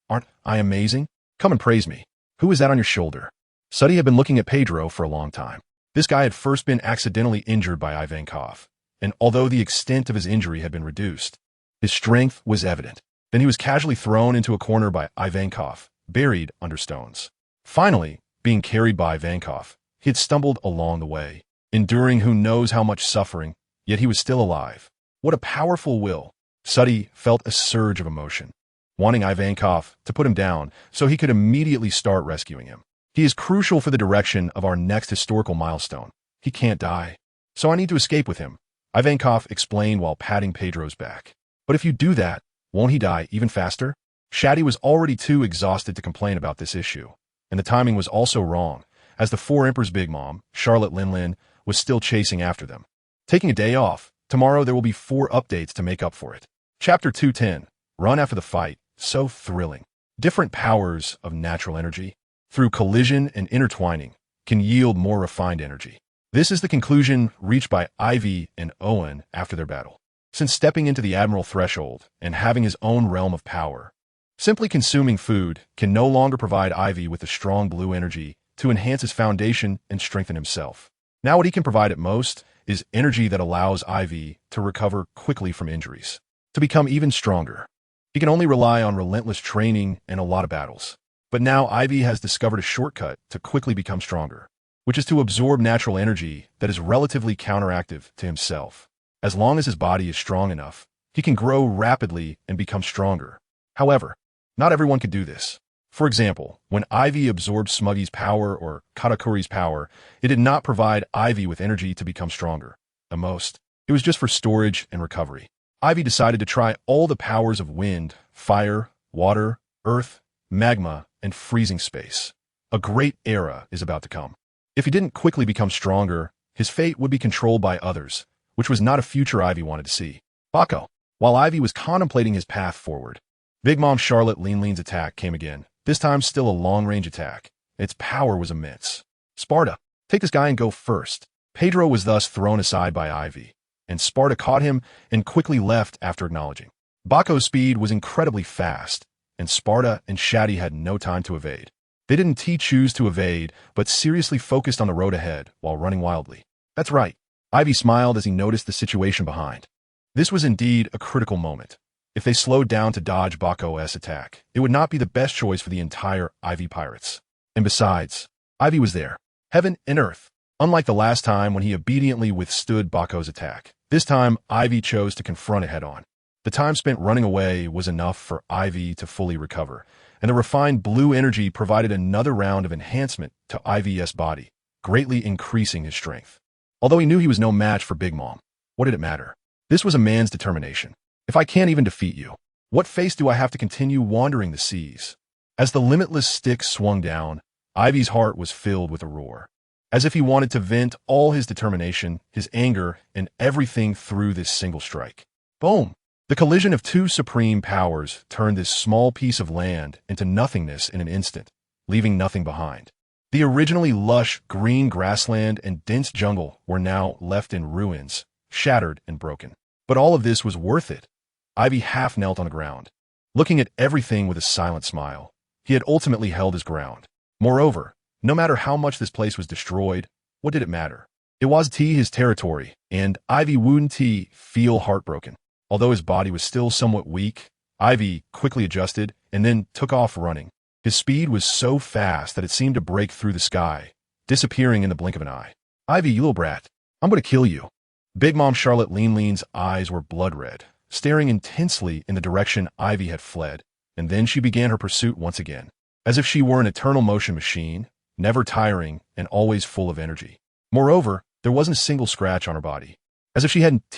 "Aren't I amazing? Come and praise me. Who is that on your shoulder?" Shati had been looking at Pedro for a long time. This guy had first been accidentally injured by Ivankov, and although the extent of his injury had been reduced, his strength was evident. Then he was casually thrown into a corner by Ivankov, buried under stones. Finally, being carried by Ivankov, he had stumbled along the way, enduring who knows how much suffering, yet he was still alive. What a powerful will. Shati felt a surge of emotion, wanting Ivankov to put him down so he could immediately start rescuing him. "He is crucial for the direction of our next historical milestone. He can't die. So I need to escape with him," Ivankov explained while patting Pedro's back. "But if you do that, won't he die even faster?" Shati was already too exhausted to complain about this issue, and the timing was also wrong, as the Four Emperors' Big Mom, Charlotte Linlin, was still chasing after them. Taking a day off, tomorrow there will be 4 updates to make up for it. Chapter 210, Run After the Fight, so thrilling. Different powers of natural energy, through collision and intertwining, can yield more refined energy. This is the conclusion reached by Aivi and Owen after their battle. since stepping into the Admiral threshold and having his own realm of power. Simply consuming food can no longer provide Aivi with the strong blue energy to enhance his foundation and strengthen himself. Now what he can provide at most is energy that allows Aivi to recover quickly from injuries, to become even stronger. He can only rely on relentless training and a lot of battles. But now Aivi has discovered a shortcut to quickly become stronger, which is to absorb natural energy that is relatively counteractive to himself. As long as his body is strong enough, he can grow rapidly and become stronger. However, not everyone could do this. For example, when Aivi absorbed Smuggy's power or Katakuri's power, it did not provide Aivi with energy to become stronger. At most, it was just for storage and recovery. Aivi decided to try all the powers of wind, fire, water, earth, magma, and freezing space. A great era is about to come. If he didn't quickly become stronger, his fate would be controlled by others, which was not a future Aivi wanted to see. Bako. While Aivi was contemplating his path forward, Big Mom Charlotte Lean's attack came again, this time still a long-range attack. Its power was immense. Sparta, take this guy and go first. Pedro was thus thrown aside by Aivi, and Sparta caught him and quickly left after acknowledging. Bako's speed was incredibly fast, and Sparta and Shati had no time to evade. They didn't choose to evade, but seriously focused on the road ahead while running wildly. That's right. Aivi smiled as he noticed the situation behind. This was indeed a critical moment. If they slowed down to dodge Bako's attack, it would not be the best choice for the entire Aivi pirates. And besides, Aivi was there, heaven and earth. Unlike the last time when he obediently withstood Bako's attack, this time Aivi chose to confront it head-on. The time spent running away was enough for Aivi to fully recover, and the refined blue energy provided another round of enhancement to Aivi's body, greatly increasing his strength. Although he knew he was no match for Big Mom, what did it matter? This was a man's determination. If I can't even defeat you, what face do I have to continue wandering the seas? As the limitless stick swung down, Aivi's heart was filled with a roar, as if he wanted to vent all his determination, his anger, and everything through this single strike. Boom! The collision of two supreme powers turned this small piece of land into nothingness in an instant, leaving nothing behind. The originally lush green grassland and dense jungle were now left in ruins, shattered and broken. But all of this was worth it. Aivi half knelt on the ground, looking at everything with a silent smile. He had ultimately held his ground. Moreover, no matter how much this place was destroyed, what did it matter? It was his territory, and Aivi wouldn't feel heartbroken. Although his body was still somewhat weak, Aivi quickly adjusted and then took off running. His speed was so fast that it seemed to break through the sky, disappearing in the blink of an eye. Aivi, you little brat, I'm going to kill you. Big Mom Charlotte Lean's eyes were blood red, staring intensely in the direction Aivi had fled, and then she began her pursuit once again, as if she were an eternal motion machine, never tiring and always full of energy. Moreover, there wasn't a single scratch on her body, as if she hadn't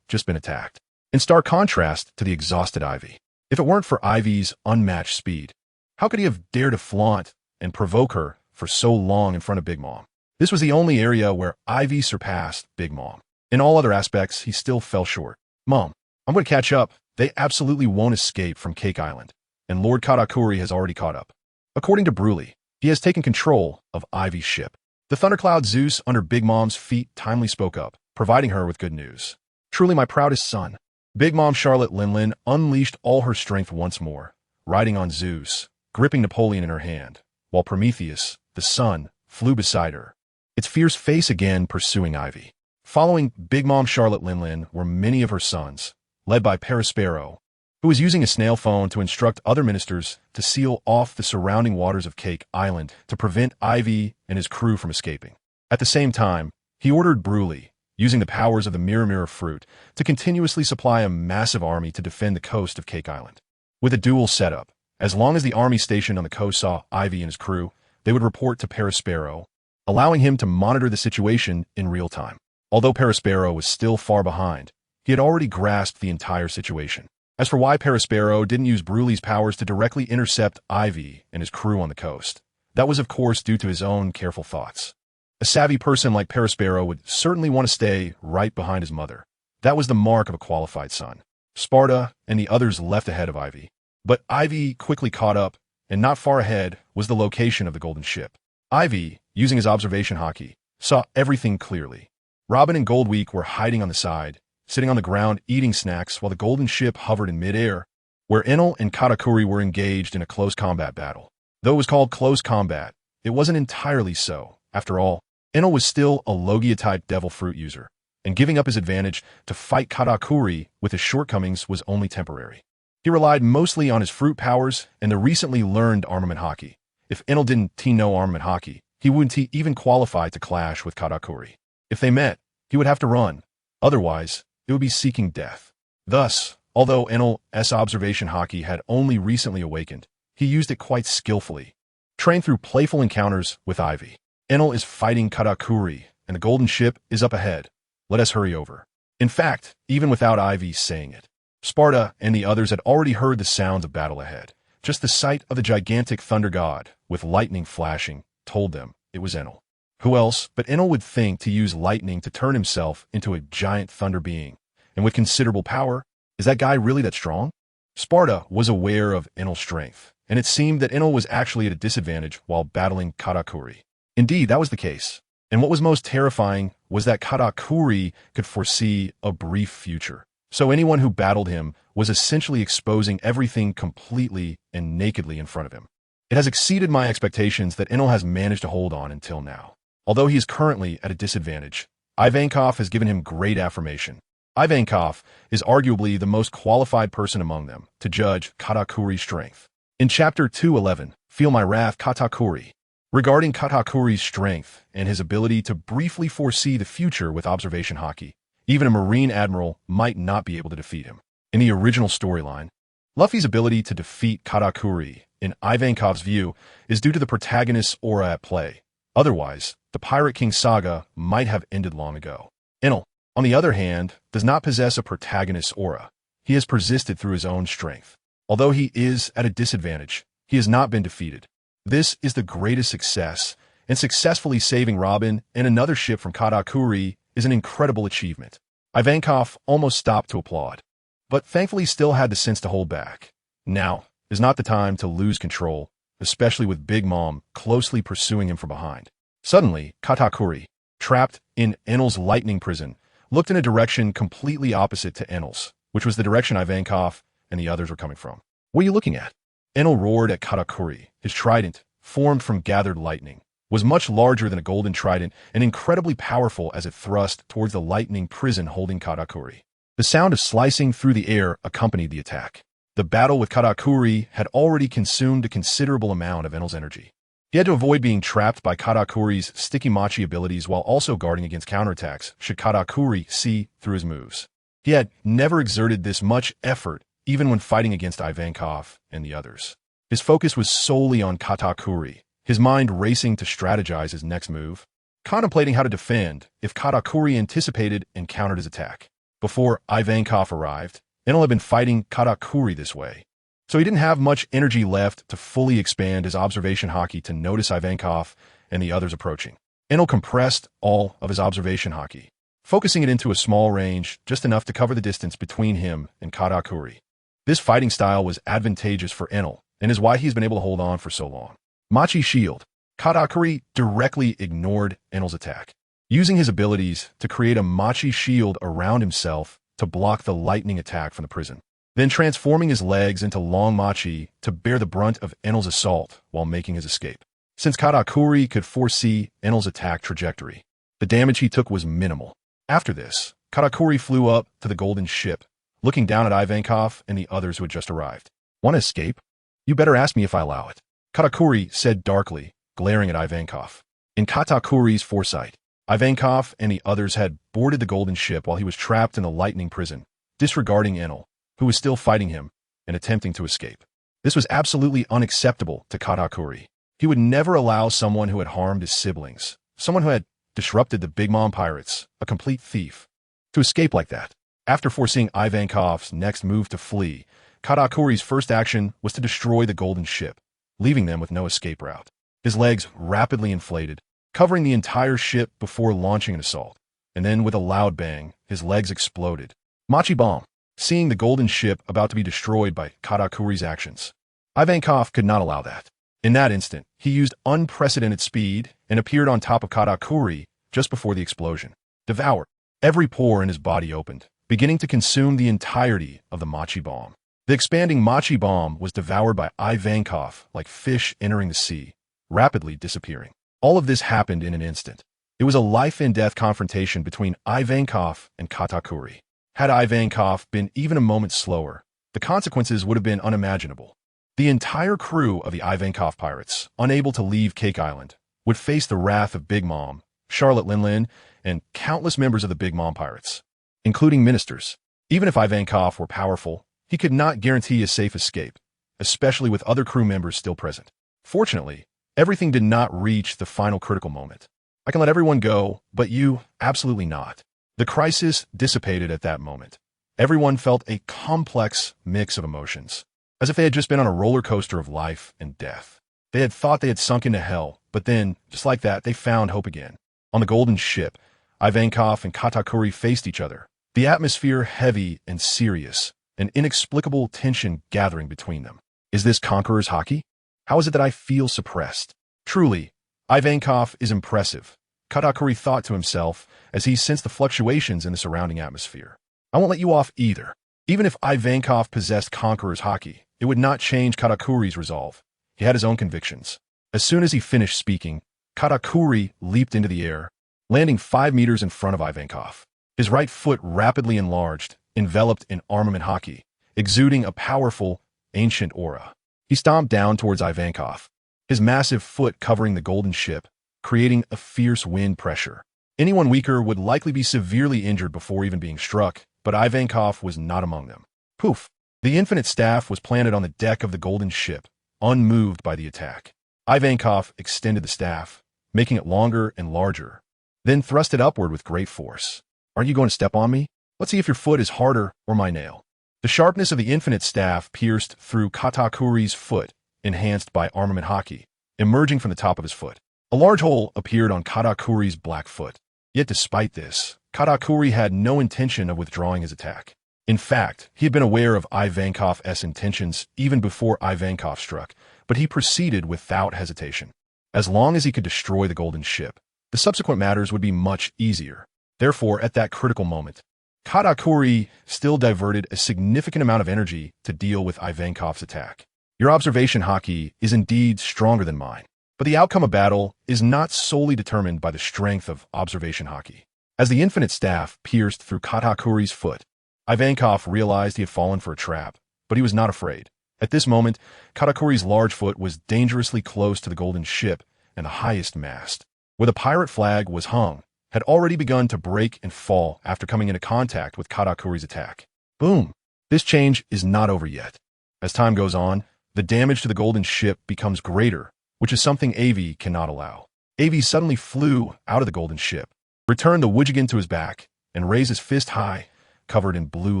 just been attacked. In stark contrast to the exhausted Aivi. If it weren't for Aivi's unmatched speed, how could he have dared to flaunt and provoke her for so long in front of Big Mom? This was the only area where Aivi surpassed Big Mom. In all other aspects, he still fell short. Mom, I'm going to catch up. They absolutely won't escape from Cake Island, and Lord Katakuri has already caught up. According to Bruley, he has taken control of Aivi's ship. The Thundercloud Zeus under Big Mom's feet timely spoke up, providing her with good news. Truly my proudest son. Big Mom Charlotte Lin unleashed all her strength once more, riding on Zeus, gripping Napoleon in her hand, while Prometheus, the sun, flew beside her, its fierce face again pursuing Aivi. Following Big Mom Charlotte Lin were many of her sons, led by Perispero, who was using a snail phone to instruct other ministers to seal off the surrounding waters of Cake Island to prevent Aivi and his crew from escaping. At the same time, he ordered Bruley, using the powers of the Mirror fruit, to continuously supply a massive army to defend the coast of Cake Island. With a dual setup, as long as the army stationed on the coast saw Aivi and his crew, they would report to Perispero, allowing him to monitor the situation in real time. Although Perispero was still far behind, he had already grasped the entire situation. As for why Perispero didn't use Bruley's powers to directly intercept Aivi and his crew on the coast, that was of course due to his own careful thoughts. A savvy person like Perispero would certainly want to stay right behind his mother. That was the mark of a qualified son. Sparta and the others left ahead of Aivi. But Aivi quickly caught up, and not far ahead was the location of the golden ship. Aivi, using his observation hockey, saw everything clearly. Robin and Goldweek were hiding on the side, sitting on the ground eating snacks while the golden ship hovered in midair, where Enel and Katakuri were engaged in a close combat battle. Though it was called close combat, it wasn't entirely so. After all, Enel was still a Logia-type devil fruit user, and giving up his advantage to fight Katakuri with his shortcomings was only temporary. He relied mostly on his fruit powers and the recently learned armament haki. If Enel didn't know armament haki, he wouldn't even qualify to clash with Katakuri. If they met, he would have to run. Otherwise, it would be seeking death. Thus, although Enel's observation haki had only recently awakened, he used it quite skillfully. Trained through playful encounters with Aivi, Enel is fighting Katakuri, and the golden ship is up ahead. Let us hurry over. In fact, even without Aivi saying it, Sparta and the others had already heard the sounds of battle ahead. Just the sight of the gigantic thunder god, with lightning flashing, told them it was Enel. Who else but Enel would think to use lightning to turn himself into a giant thunder being? And with considerable power, is that guy really that strong? Sparta was aware of Enel's strength, and it seemed that Enel was actually at a disadvantage while battling Katakuri. Indeed, that was the case. And what was most terrifying was that Katakuri could foresee a brief future. So anyone who battled him was essentially exposing everything completely and nakedly in front of him. It has exceeded my expectations that Enel has managed to hold on until now. Although he is currently at a disadvantage, Ivankov has given him great affirmation. Ivankov is arguably the most qualified person among them to judge Katakuri's strength. In Chapter 211, Feel My Wrath, Katakuri. Regarding Katakuri's strength and his ability to briefly foresee the future with observation haki, even a Marine admiral might not be able to defeat him. In the original storyline, Luffy's ability to defeat Katakuri, in Ivankov's view, is due to the protagonist's aura at play. Otherwise, the Pirate King saga might have ended long ago. Enel, on the other hand, does not possess a protagonist's aura. He has persisted through his own strength. Although he is at a disadvantage, he has not been defeated. This is the greatest success, and successfully saving Robin and another ship from Katakuri is an incredible achievement. Ivankov almost stopped to applaud, but thankfully still had the sense to hold back. Now is not the time to lose control, especially with Big Mom closely pursuing him from behind. Suddenly, Katakuri, trapped in Enel's lightning prison, looked in a direction completely opposite to Enel's, which was the direction Ivankov and the others were coming from. What are you looking at? Enel roared at Katakuri. His trident, formed from gathered lightning, was much larger than a golden trident and incredibly powerful as it thrust towards the lightning prison holding Katakuri. The sound of slicing through the air accompanied the attack. The battle with Katakuri had already consumed a considerable amount of Enel's energy. He had to avoid being trapped by Katakuri's sticky machi abilities while also guarding against counterattacks should Katakuri see through his moves. He had never exerted this much effort even when fighting against Ivankov and the others. His focus was solely on Katakuri, his mind racing to strategize his next move, contemplating how to defend if Katakuri anticipated and countered his attack. Before Ivankov arrived, Enel had been fighting Katakuri this way, so he didn't have much energy left to fully expand his observation haki to notice Ivankov and the others approaching. Enel compressed all of his observation haki, focusing it into a small range, just enough to cover the distance between him and Katakuri. This fighting style was advantageous for Enel, and is why he's been able to hold on for so long. Machi Shield. Katakuri directly ignored Enel's attack, using his abilities to create a Machi Shield around himself to block the lightning attack from the prison, then transforming his legs into long Machi to bear the brunt of Enel's assault while making his escape. Since Katakuri could foresee Enel's attack trajectory, the damage he took was minimal. After this, Katakuri flew up to the golden ship, looking down at Ivankov and the others who had just arrived. Want to escape? You better ask me if I allow it, Katakuri said darkly, glaring at Ivankov. In Katakuri's foresight, Ivankov and the others had boarded the golden ship while he was trapped in the lightning prison, disregarding Enel, who was still fighting him and attempting to escape. This was absolutely unacceptable to Katakuri. He would never allow someone who had harmed his siblings, someone who had disrupted the Big Mom pirates, a complete thief, to escape like that. After foreseeing Ivankov's next move to flee, Katakuri's first action was to destroy the golden ship, leaving them with no escape route. His legs rapidly inflated, covering the entire ship before launching an assault. And then with a loud bang, his legs exploded. Machi Bomb. Seeing the golden ship about to be destroyed by Katakuri's actions, Ivankov could not allow that. In that instant, he used unprecedented speed and appeared on top of Katakuri just before the explosion. Devour. Every pore in his body opened, beginning to consume the entirety of the Machi bomb. The expanding Machi bomb was devoured by Ivankov like fish entering the sea, rapidly disappearing. All of this happened in an instant. It was a life-and-death confrontation between Ivankov and Katakuri. Had Ivankov been even a moment slower, the consequences would have been unimaginable. The entire crew of the Ivankov pirates, unable to leave Cake Island, would face the wrath of Big Mom, Charlotte Linlin, and countless members of the Big Mom pirates, including ministers. Even if Ivankov were powerful, he could not guarantee a safe escape, especially with other crew members still present. Fortunately, everything did not reach the final critical moment. I can let everyone go, but you, absolutely not. The crisis dissipated at that moment. Everyone felt a complex mix of emotions, as if they had just been on a roller coaster of life and death. They had thought they had sunk into hell, but then, just like that, they found hope again. On the golden ship, Ivankov and Katakuri faced each other, the atmosphere heavy and serious, an inexplicable tension gathering between them. Is this conqueror's hockey? How is it that I feel suppressed? Truly, Ivankov is impressive, Katakuri thought to himself as he sensed the fluctuations in the surrounding atmosphere. I won't let you off either. Even if Ivankov possessed conqueror's hockey, it would not change Katakuri's resolve. He had his own convictions. As soon as he finished speaking, Katakuri leaped into the air, landing 5 meters in front of Ivankov. His right foot rapidly enlarged, enveloped in armament hockey, exuding a powerful, ancient aura. He stomped down towards Ivankov, his massive foot covering the golden ship, creating a fierce wind pressure. Anyone weaker would likely be severely injured before even being struck, but Ivankov was not among them. Poof! The infinite staff was planted on the deck of the golden ship, unmoved by the attack. Ivankov extended the staff, making it longer and larger, then thrust it upward with great force. Are you going to step on me? Let's see if your foot is harder or my nail. The sharpness of the infinite staff pierced through Katakuri's foot, enhanced by armament hockey, emerging from the top of his foot. A large hole appeared on Katakuri's black foot. Yet despite this, Katakuri had no intention of withdrawing his attack. In fact, he had been aware of Ivankov's intentions even before Ivankov struck, but he proceeded without hesitation. As long as he could destroy the golden ship, the subsequent matters would be much easier. Therefore, at that critical moment, Katakuri still diverted a significant amount of energy to deal with Ivankov's attack. Your observation hockey is indeed stronger than mine, but the outcome of battle is not solely determined by the strength of observation hockey. As the infinite staff pierced through Katakuri's foot, Ivankov realized he had fallen for a trap, but he was not afraid. At this moment, Katakuri's large foot was dangerously close to the golden ship and the highest mast, where the pirate flag was hung, had already begun to break and fall after coming into contact with Katakuri's attack. Boom! This change is not over yet. As time goes on, the damage to the golden ship becomes greater, which is something Aivi cannot allow. Aivi suddenly flew out of the golden ship, returned the Wujigan to his back, and raised his fist high, covered in blue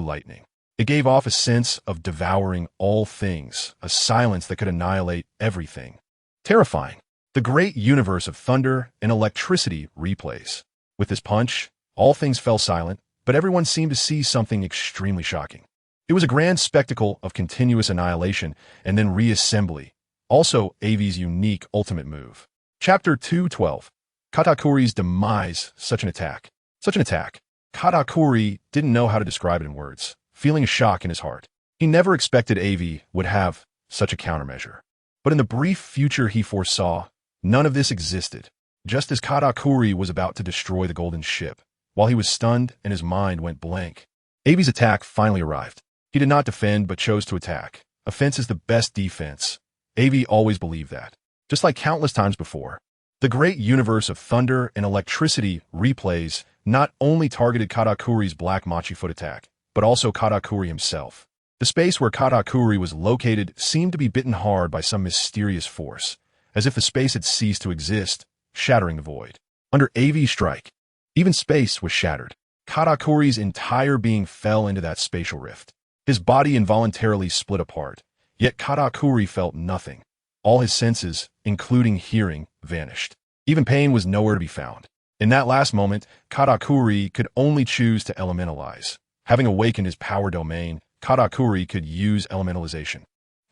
lightning. It gave off a sense of devouring all things, a silence that could annihilate everything. Terrifying. The great universe of thunder and electricity replays. With this punch, all things fell silent, but everyone seemed to see something extremely shocking. It was a grand spectacle of continuous annihilation and then reassembly, also Aivi's unique ultimate move. Chapter 212. Katakuri's demise, such an attack. Such an attack. Katakuri didn't know how to describe it in words, feeling a shock in his heart. He never expected Aivi would have such a countermeasure. But in the brief future he foresaw, none of this existed. Just as Katakuri was about to destroy the golden ship, while he was stunned and his mind went blank, Aivi's attack finally arrived. He did not defend but chose to attack. Offense is the best defense. Aivi always believed that. Just like countless times before, the great universe of thunder and electricity replays not only targeted Katakuri's black Machi foot attack, but also Katakuri himself. The space where Katakuri was located seemed to be bitten hard by some mysterious force, as if the space had ceased to exist, shattering the void. Under Aivi's strike, even space was shattered. Katakuri's entire being fell into that spatial rift. His body involuntarily split apart, yet Katakuri felt nothing. All his senses, including hearing, vanished. Even pain was nowhere to be found. In that last moment, Katakuri could only choose to elementalize. Having awakened his power domain, Katakuri could use elementalization.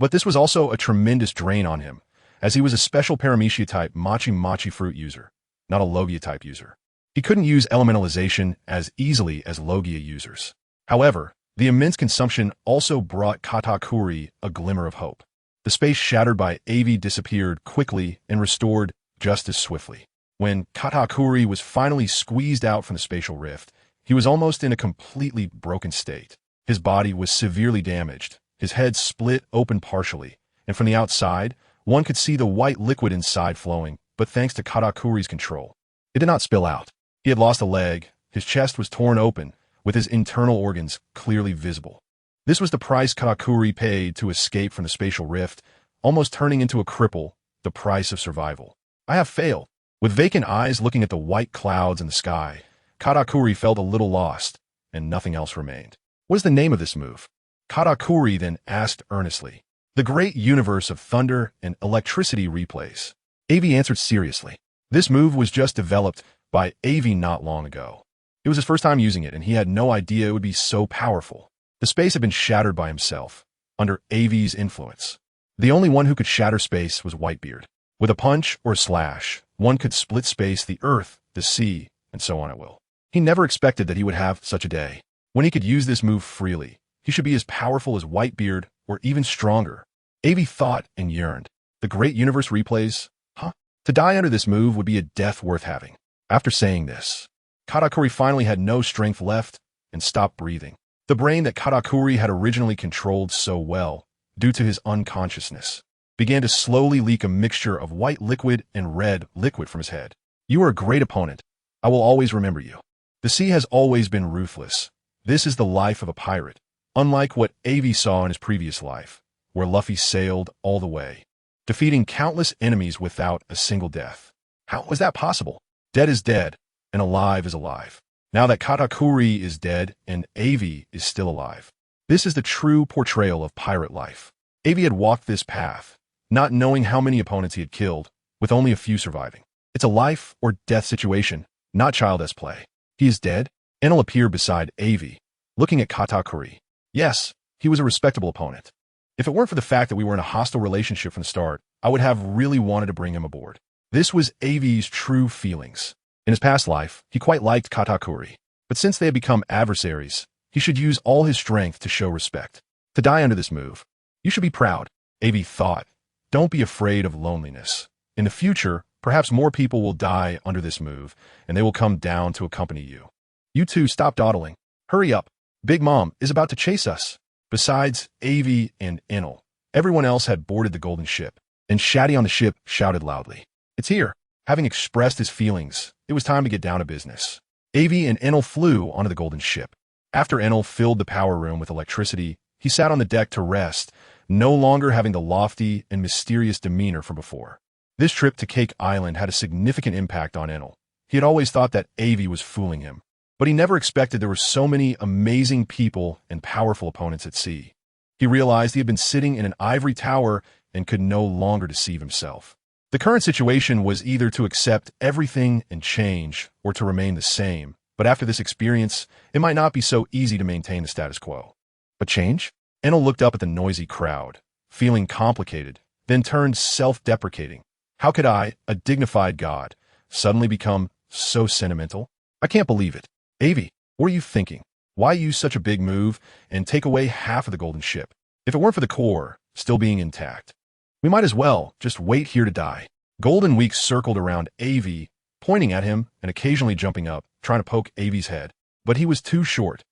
But this was also a tremendous drain on him, as he was a special Paramecia-type Machi fruit user, not a Logia-type user. He couldn't use elementalization as easily as Logia users. However, the immense consumption also brought Katakuri a glimmer of hope. The space shattered by Aivi disappeared quickly and restored just as swiftly. When Katakuri was finally squeezed out from the spatial rift, he was almost in a completely broken state. His body was severely damaged, his head split open partially, and from the outside, one could see the white liquid inside flowing, but thanks to Katakuri's control, it did not spill out. He had lost a leg, his chest was torn open, with his internal organs clearly visible. This was the price Katakuri paid to escape from the spatial rift, almost turning into a cripple, the price of survival. I have failed. With vacant eyes looking at the white clouds in the sky, Katakuri felt a little lost, and nothing else remained. What is the name of this move? Katakuri then asked earnestly. The great universe of thunder and electricity replays. Aivi answered seriously. This move was just developed by Aivi not long ago. It was his first time using it, and he had no idea it would be so powerful. The space had been shattered by himself, under Aivi's influence. The only one who could shatter space was Whitebeard. With a punch or a slash, one could split space, the earth, the sea, and so on at will. He never expected that he would have such a day. When he could use this move freely, he should be as powerful as Whitebeard, or even stronger. Aivi thought and yearned. The great universe replays? Huh? To die under this move would be a death worth having. After saying this, Katakuri finally had no strength left and stopped breathing. The brain that Katakuri had originally controlled so well, due to his unconsciousness, began to slowly leak a mixture of white liquid and red liquid from his head. You are a great opponent. I will always remember you. The sea has always been ruthless. This is the life of a pirate, unlike what Aivi saw in his previous life, where Luffy sailed all the way, defeating countless enemies without a single death. How was that possible? Dead is dead, and alive is alive. Now that Katakuri is dead and Aivi is still alive, this is the true portrayal of pirate life. Aivi had walked this path, not knowing how many opponents he had killed, with only a few surviving. It's a life or death situation, not child's play. He is dead. Enel appeared beside Aivi, looking at Katakuri. Yes, he was a respectable opponent. If it weren't for the fact that we were in a hostile relationship from the start, I would have really wanted to bring him aboard. This was Aivi's true feelings. In his past life, he quite liked Katakuri, but since they had become adversaries, he should use all his strength to show respect. To die under this move, you should be proud, Aivi thought. Don't be afraid of loneliness. In the future, perhaps more people will die under this move, and they will come down to accompany you. You two stop dawdling. Hurry up. Big Mom is about to chase us. Besides Aivi and Enel, everyone else had boarded the golden ship, and Shati on the ship shouted loudly. It's here. Having expressed his feelings, it was time to get down to business. Aivi and Enel flew onto the golden ship. After Enel filled the power room with electricity, he sat on the deck to rest, no longer having the lofty and mysterious demeanor from before. This trip to Cake Island had a significant impact on Enel. He had always thought that Aivi was fooling him, but he never expected there were so many amazing people and powerful opponents at sea. He realized he had been sitting in an ivory tower and could no longer deceive himself. The current situation was either to accept everything and change, or to remain the same, but after this experience, it might not be so easy to maintain the status quo. But change? Enel looked up at the noisy crowd, feeling complicated, then turned self-deprecating. How could I, a dignified god, suddenly become so sentimental? I can't believe it. Aivi, what are you thinking? Why use such a big move and take away half of the golden ship? If it weren't for the core still being intact, we might as well just wait here to die. Golden Week circled around Aivi, pointing at him and occasionally jumping up, trying to poke Aivi's head. But he was too short.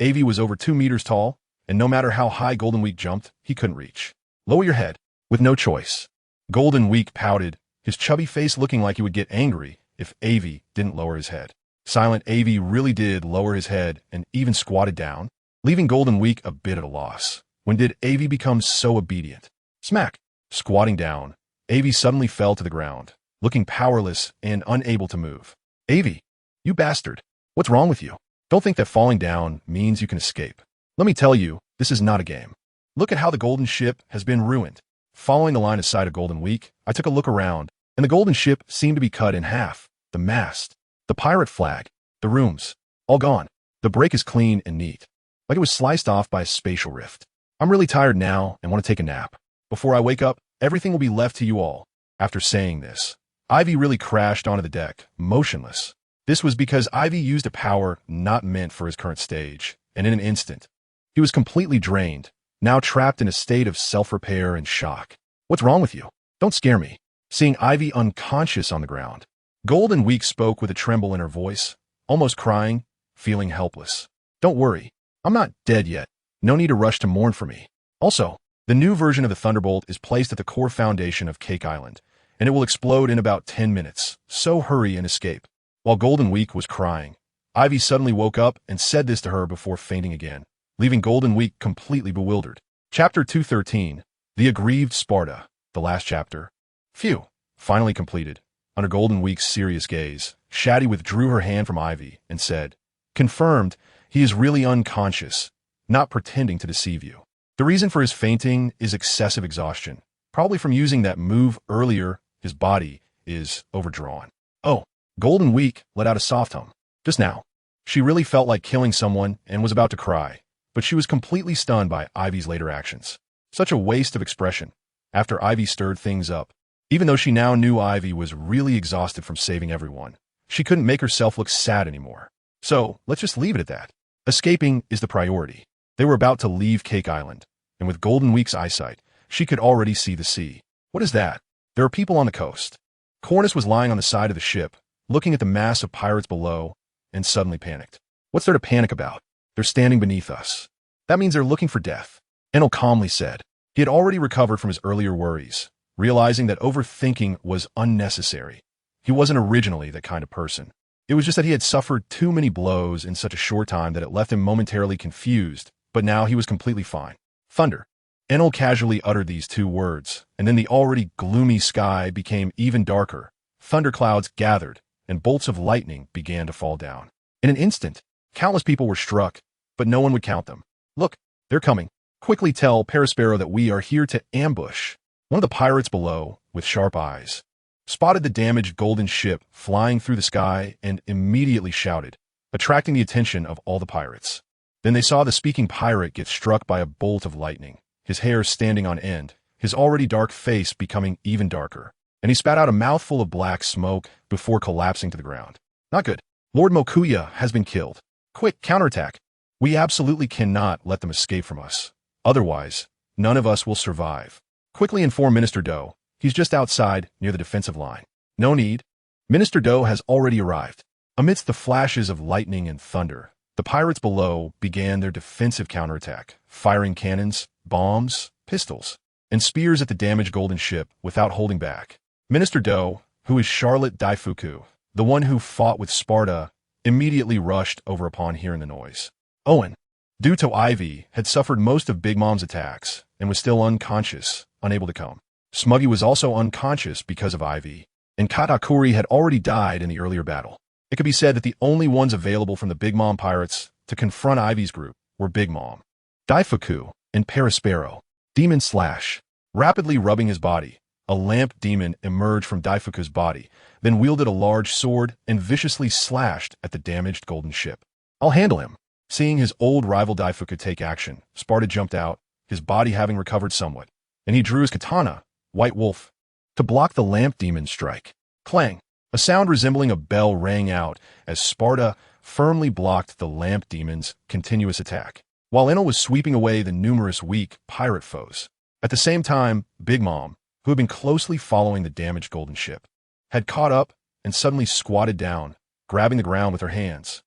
Aivi was over 2 meters tall, and no matter how high Golden Week jumped, he couldn't reach. Lower your head. With no choice. Golden Week pouted, his chubby face looking like he would get angry if Aivi didn't lower his head. Silent Aivi really did lower his head and even squatted down, leaving Golden Week a bit at a loss. When did Aivi become so obedient? Smack! Squatting down, Aivi suddenly fell to the ground, looking powerless and unable to move. Aivi, you bastard. What's wrong with you? Don't think that falling down means you can escape. Let me tell you, this is not a game. Look at how the golden ship has been ruined. Following the line of sight of Golden Week, I took a look around, and the golden ship seemed to be cut in half. The mast, the pirate flag, the rooms, all gone. The break is clean and neat, like it was sliced off by a spatial rift. I'm really tired now and want to take a nap. Before I wake up, everything will be left to you all. After saying this, Aivi really crashed onto the deck, motionless. This was because Aivi used a power not meant for his current stage, and in an instant, he was completely drained, now trapped in a state of self-repair and shock. "What's wrong with you? Don't scare me." Seeing Aivi unconscious on the ground, Golden Week spoke with a tremble in her voice, almost crying, feeling helpless. "Don't worry. I'm not dead yet. No need to rush to mourn for me. Also, the new version of the Thunderbolt is placed at the core foundation of Cake Island, and it will explode in about 10 minutes, so hurry and escape." While Golden Week was crying, Aivi suddenly woke up and said this to her before fainting again, leaving Golden Week completely bewildered. Chapter 213, The Aggrieved Sparta, the last chapter. Phew, finally completed. Under Golden Week's serious gaze, Shati withdrew her hand from Aivi and said, "Confirmed, he is really unconscious, not pretending to deceive you. The reason for his fainting is excessive exhaustion, probably from using that move earlier. His body is overdrawn." Oh, Golden Week let out a soft hum. Just now, she really felt like killing someone and was about to cry, but she was completely stunned by Ivy's later actions. Such a waste of expression. After Aivi stirred things up, even though she now knew Aivi was really exhausted from saving everyone, she couldn't make herself look sad anymore. So, let's just leave it at that. Escaping is the priority. They were about to leave Cake Island, and with Golden Week's eyesight, she could already see the sea. What is that? There are people on the coast. Cornus was lying on the side of the ship, looking at the mass of pirates below, and suddenly panicked. What's there to panic about? They're standing beneath us. That means they're looking for death. Enel calmly said. He had already recovered from his earlier worries, realizing that overthinking was unnecessary. He wasn't originally that kind of person. It was just that he had suffered too many blows in such a short time that it left him momentarily confused, but now he was completely fine. Thunder. Enel casually uttered these two words, and then the already gloomy sky became even darker. Thunderclouds gathered, and bolts of lightning began to fall down. In an instant, countless people were struck, but no one would count them. Look, they're coming. Quickly tell Perispero that we are here to ambush. One of the pirates below, with sharp eyes, spotted the damaged golden ship flying through the sky and immediately shouted, attracting the attention of all the pirates. Then they saw the speaking pirate get struck by a bolt of lightning, his hair standing on end, his already dark face becoming even darker, and he spat out a mouthful of black smoke before collapsing to the ground. Not good. Lord Mokuya has been killed. Quick, counterattack. We absolutely cannot let them escape from us. Otherwise, none of us will survive. Quickly inform Minister Do. He's just outside, near the defensive line. No need. Minister Do has already arrived. Amidst the flashes of lightning and thunder, the pirates below began their defensive counterattack, firing cannons, bombs, pistols, and spears at the damaged golden ship without holding back. Minister Do, who is Charlotte Daifuku, the one who fought with Sparta, immediately rushed over upon hearing the noise. Owen, due to Aivi, had suffered most of Big Mom's attacks and was still unconscious, unable to come. Smuggy was also unconscious because of Aivi, and Katakuri had already died in the earlier battle. It could be said that the only ones available from the Big Mom pirates to confront Ivy's group were Big Mom, Daifuku, and Perispero. Demon Slash. Rapidly rubbing his body, a lamp demon emerged from Daifuku's body, then wielded a large sword and viciously slashed at the damaged golden ship. I'll handle him. Seeing his old rival Daifuku take action, Sparta jumped out, his body having recovered somewhat, and he drew his katana, White Wolf, to block the lamp demon's strike. Clang! A sound resembling a bell rang out as Sparta firmly blocked the lamp demon's continuous attack, while Enel was sweeping away the numerous weak pirate foes. At the same time, Big Mom, who had been closely following the damaged golden ship, had caught up and suddenly squatted down, grabbing the ground with her hands.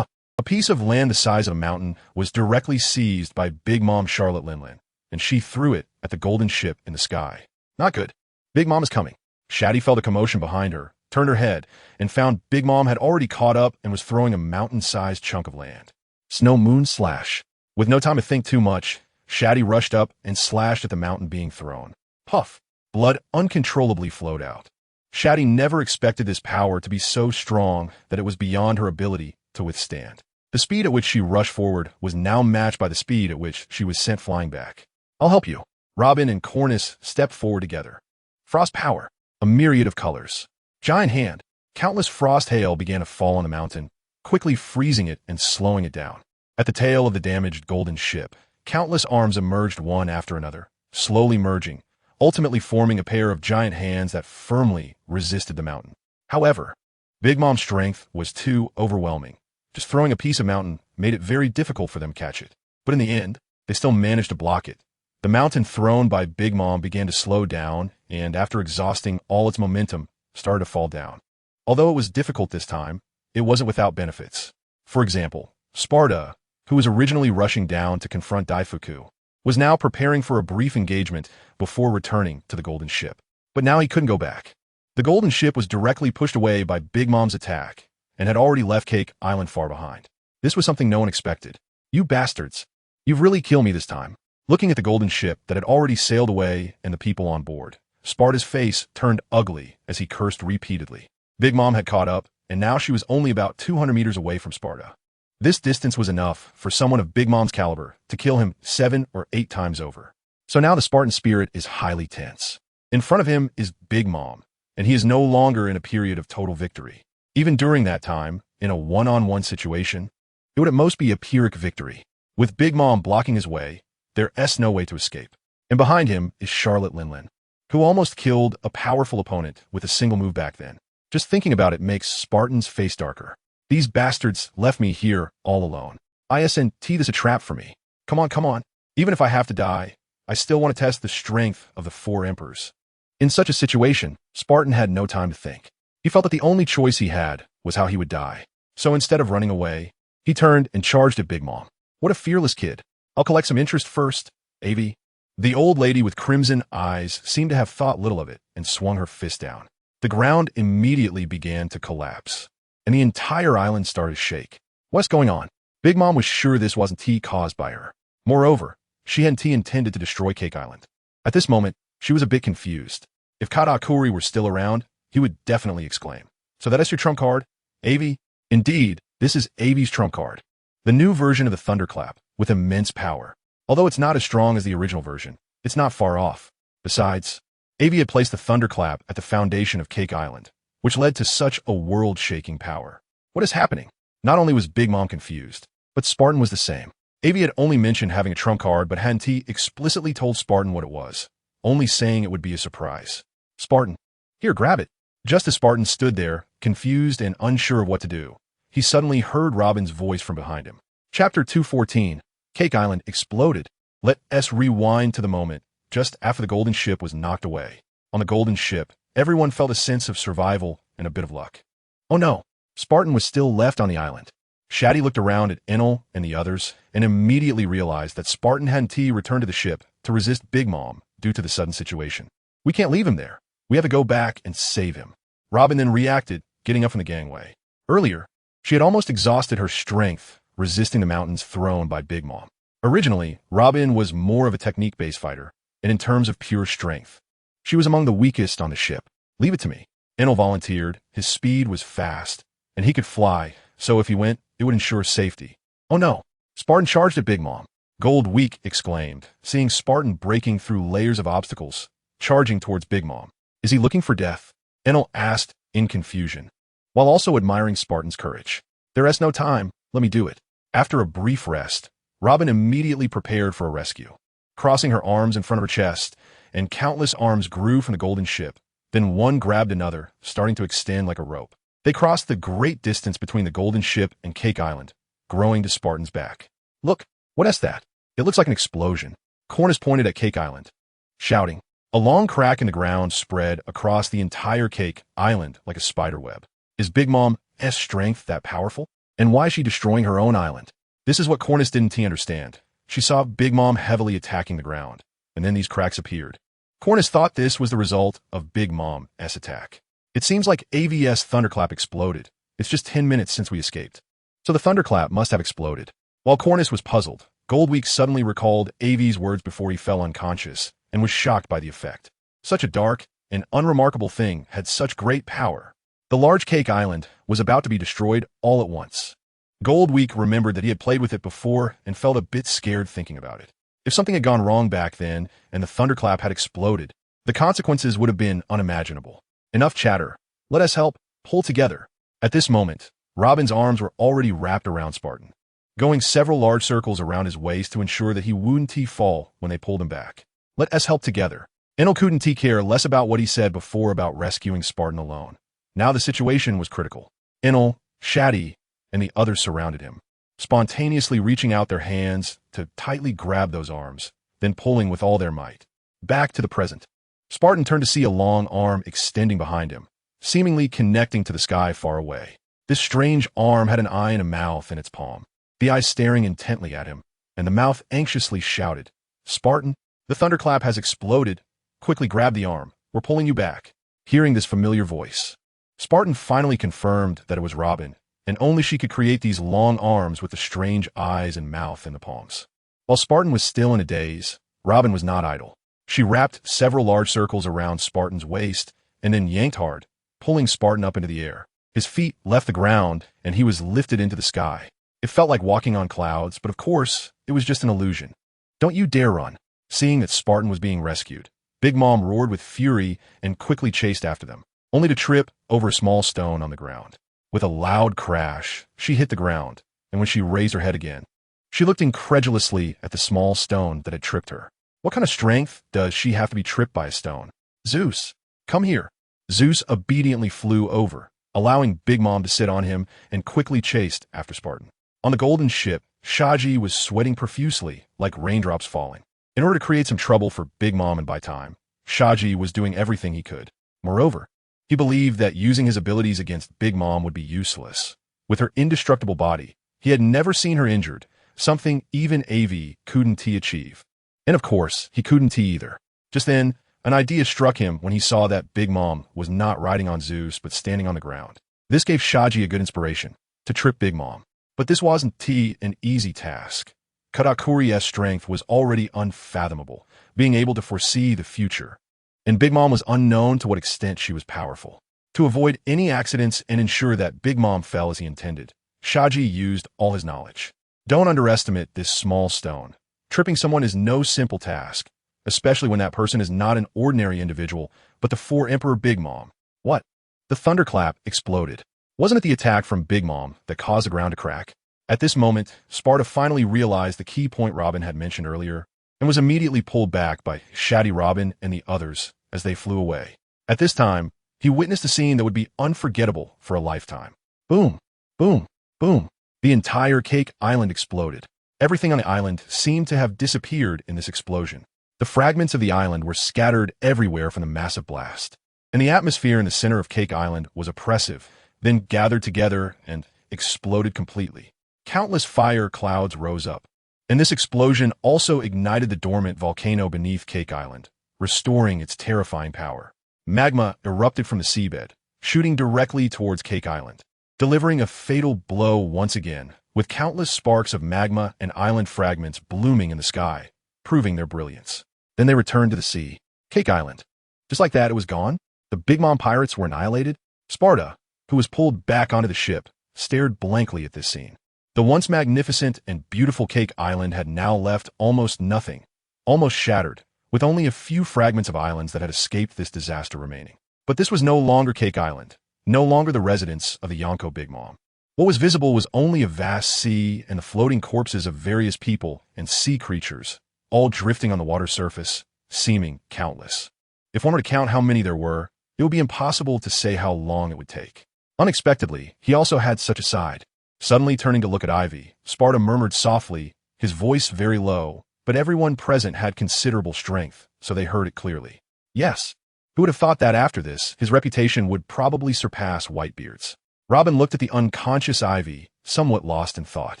A piece of land the size of a mountain was directly seized by Big Mom Charlotte Linlin, and she threw it at the golden ship in the sky. Not good. Big Mom is coming. Shati felt a commotion behind her, turned her head, and found Big Mom had already caught up and was throwing a mountain-sized chunk of land. Snow Moon Slash. With no time to think too much, Shati rushed up and slashed at the mountain being thrown. Puff! Blood uncontrollably flowed out. Shati never expected this power to be so strong that it was beyond her ability to withstand. The speed at which she rushed forward was now matched by the speed at which she was sent flying back. I'll help you. Robin and Cornus stepped forward together. Frost power. A myriad of colors. Giant hand. Countless frost hail began to fall on the mountain, quickly freezing it and slowing it down. At the tail of the damaged golden ship, countless arms emerged one after another, slowly merging, ultimately forming a pair of giant hands that firmly resisted the mountain. However, Big Mom's strength was too overwhelming. Just throwing a piece of mountain made it very difficult for them to catch it. But in the end, they still managed to block it. The mountain thrown by Big Mom began to slow down, and after exhausting all its momentum, started to fall down. Although it was difficult this time, it wasn't without benefits. For example, Sparta, who was originally rushing down to confront Daifuku, was now preparing for a brief engagement before returning to the Golden Ship. But now he couldn't go back. The Golden Ship was directly pushed away by Big Mom's attack and had already left Cake Island far behind. This was something no one expected. "You bastards. You've really killed me this time." Looking at the Golden Ship that had already sailed away and the people on board, Sparta's face turned ugly as he cursed repeatedly. Big Mom had caught up, and now she was only about 200 meters away from Sparta. This distance was enough for someone of Big Mom's caliber to kill him 7 or 8 times over. So now the Spartan spirit is highly tense. In front of him is Big Mom, and he is no longer in a period of total victory. Even during that time, in a one-on-one situation, it would at most be a Pyrrhic victory. With Big Mom blocking his way, there's no way to escape. And behind him is Charlotte Linlin, who almost killed a powerful opponent with a single move back then. Just thinking about it makes Spartan's face darker. "These bastards left me here all alone. Isn't this a trap for me? Come on, come on. Even if I have to die, I still want to test the strength of the 4 emperors." In such a situation, Spartan had no time to think. He felt that the only choice he had was how he would die. So instead of running away, he turned and charged at Big Mom. What a fearless kid. "I'll collect some interest first, Aivi." The old lady with crimson eyes seemed to have thought little of it and swung her fist down. The ground immediately began to collapse, and the entire island started to shake. What's going on? Big Mom was sure this wasn't tea caused by her. Moreover, she hadn't intended to destroy Cake Island. At this moment, she was a bit confused. If Katakuri were still around, he would definitely exclaim, "So that is your trump card, Aivi?" Indeed, this is Aivi's trump card. The new version of the Thunderclap, with immense power. Although it's not as strong as the original version, it's not far off. Besides, Aivi had placed the Thunderclap at the foundation of Cake Island, which led to such a world-shaking power. What is happening? Not only was Big Mom confused, but Spartan was the same. Aivi had only mentioned having a trump card, but hadn't he explicitly told Spartan what it was, only saying it would be a surprise. "Spartan, here, grab it." Just as Spartan stood there, confused and unsure of what to do, he suddenly heard Robin's voice from behind him. Chapter 214, Cake Island exploded. Let's rewind to the moment just after the Golden Ship was knocked away. On the Golden Ship, everyone felt a sense of survival and a bit of luck. Oh no, Spartan was still left on the island. Shati looked around at Enel and the others and immediately realized that Spartan hadn't returned to the ship to resist Big Mom due to the sudden situation. "We can't leave him there. We have to go back and save him." Robin then reacted, getting up from the gangway. Earlier, she had almost exhausted her strength resisting the mountains thrown by Big Mom. Originally, Robin was more of a technique-based fighter, and in terms of pure strength, she was among the weakest on the ship. "Leave it to me." Enel volunteered. His speed was fast, and he could fly, so if he went, it would ensure safety. Oh no! Spartan charged at Big Mom. Gold Weak exclaimed, seeing Spartan breaking through layers of obstacles, charging towards Big Mom. "Is he looking for death?" Enel asked in confusion, while also admiring Spartan's courage. "There's no time. Let me do it." After a brief rest, Robin immediately prepared for a rescue. Crossing her arms in front of her chest, and countless arms grew from the Golden Ship. Then one grabbed another, starting to extend like a rope. They crossed the great distance between the Golden Ship and Cake Island, growing to Spartan's back. "Look, what is that? It looks like an explosion." Cornus pointed at Cake Island, shouting. A long crack in the ground spread across the entire Cake Island like a spider web. Is Big Mom's strength that powerful? And why is she destroying her own island? This is what Cornus didn't understand. She saw Big Mom heavily attacking the ground, and then these cracks appeared. Cornus thought this was the result of Big Mom's attack. "It seems like AV's Thunderclap exploded. It's just 10 minutes since we escaped. So the Thunderclap must have exploded." While Cornus was puzzled, Goldweek suddenly recalled AV's words before he fell unconscious and was shocked by the effect. Such a dark and unremarkable thing had such great power. The large Cake Island was about to be destroyed all at once. Goldweek remembered that he had played with it before and felt a bit scared thinking about it. If something had gone wrong back then and the Thunderclap had exploded, the consequences would have been unimaginable. Enough chatter. Let us help. Pull together. At this moment, Robin's arms were already wrapped around Spartan, going several large circles around his waist to ensure that he wouldn't fall when they pulled him back. Let us help together. Enel couldn't care less about what he said before about rescuing Spartan alone. Now the situation was critical. Enel, Shati, and the others surrounded him, spontaneously reaching out their hands to tightly grab those arms, then pulling with all their might. Back to the present. Spartan turned to see a long arm extending behind him, seemingly connecting to the sky far away. This strange arm had an eye and a mouth in its palm, the eye staring intently at him, and the mouth anxiously shouted, "Spartan, the thunderclap has exploded. Quickly grab the arm. We're pulling you back." Hearing this familiar voice, Spartan finally confirmed that it was Robin, and only she could create these long arms with the strange eyes and mouth in the palms. While Spartan was still in a daze, Robin was not idle. She wrapped several large circles around Spartan's waist and then yanked hard, pulling Spartan up into the air. His feet left the ground, and he was lifted into the sky. It felt like walking on clouds, but of course, it was just an illusion. "Don't you dare run." Seeing that Spartan was being rescued, Big Mom roared with fury and quickly chased after them, only to trip over a small stone on the ground. With a loud crash, she hit the ground, and when she raised her head again, she looked incredulously at the small stone that had tripped her. What kind of strength does she have to be tripped by a stone? "Zeus, come here." Zeus obediently flew over, allowing Big Mom to sit on him, and quickly chased after Spartan. On the golden ship, Shati was sweating profusely, like raindrops falling. In order to create some trouble for Big Mom and buy time, Shati was doing everything he could. Moreover, he believed that using his abilities against Big Mom would be useless. With her indestructible body, he had never seen her injured, something even Aivi couldn't achieve. And of course, he couldn't either. Just then, an idea struck him when he saw that Big Mom was not riding on Zeus but standing on the ground. This gave Shati a good inspiration to trip Big Mom. But this wasn't an easy task. Katakuri's strength was already unfathomable, being able to foresee the future. And Big Mom was unknown to what extent she was powerful. To avoid any accidents and ensure that Big Mom fell as he intended, Shati used all his knowledge. Don't underestimate this small stone. Tripping someone is no simple task, especially when that person is not an ordinary individual, but the Emperor Big Mom. What? The thunderclap exploded. Wasn't it the attack from Big Mom that caused the ground to crack? At this moment, Sparta finally realized the key point Robin had mentioned earlier, and was immediately pulled back by Shati, Robin, and the others as they flew away. At this time, he witnessed a scene that would be unforgettable for a lifetime. Boom, boom, boom. The entire Cake Island exploded. Everything on the island seemed to have disappeared in this explosion. The fragments of the island were scattered everywhere from the massive blast, and the atmosphere in the center of Cake Island was oppressive, then gathered together and exploded completely. Countless fire clouds rose up, and this explosion also ignited the dormant volcano beneath Cake Island, restoring its terrifying power. Magma erupted from the seabed, shooting directly towards Cake Island, delivering a fatal blow once again, with countless sparks of magma and island fragments blooming in the sky, proving their brilliance. Then they returned to the sea. Cake Island. Just like that, it was gone. The Big Mom pirates were annihilated. Sparta, who was pulled back onto the ship, stared blankly at this scene. The once magnificent and beautiful Cake Island had now left almost nothing, almost shattered, with only a few fragments of islands that had escaped this disaster remaining. But this was no longer Cake Island, no longer the residence of the Yonko Big Mom. What was visible was only a vast sea and the floating corpses of various people and sea creatures, all drifting on the water surface, seeming countless. If one were to count how many there were, it would be impossible to say how long it would take. Unexpectedly, he also had such a side. Suddenly turning to look at Aivi, Sparta murmured softly, his voice very low, but everyone present had considerable strength, so they heard it clearly. Yes. Who would have thought that after this, his reputation would probably surpass Whitebeard's? Robin looked at the unconscious Aivi, somewhat lost in thought.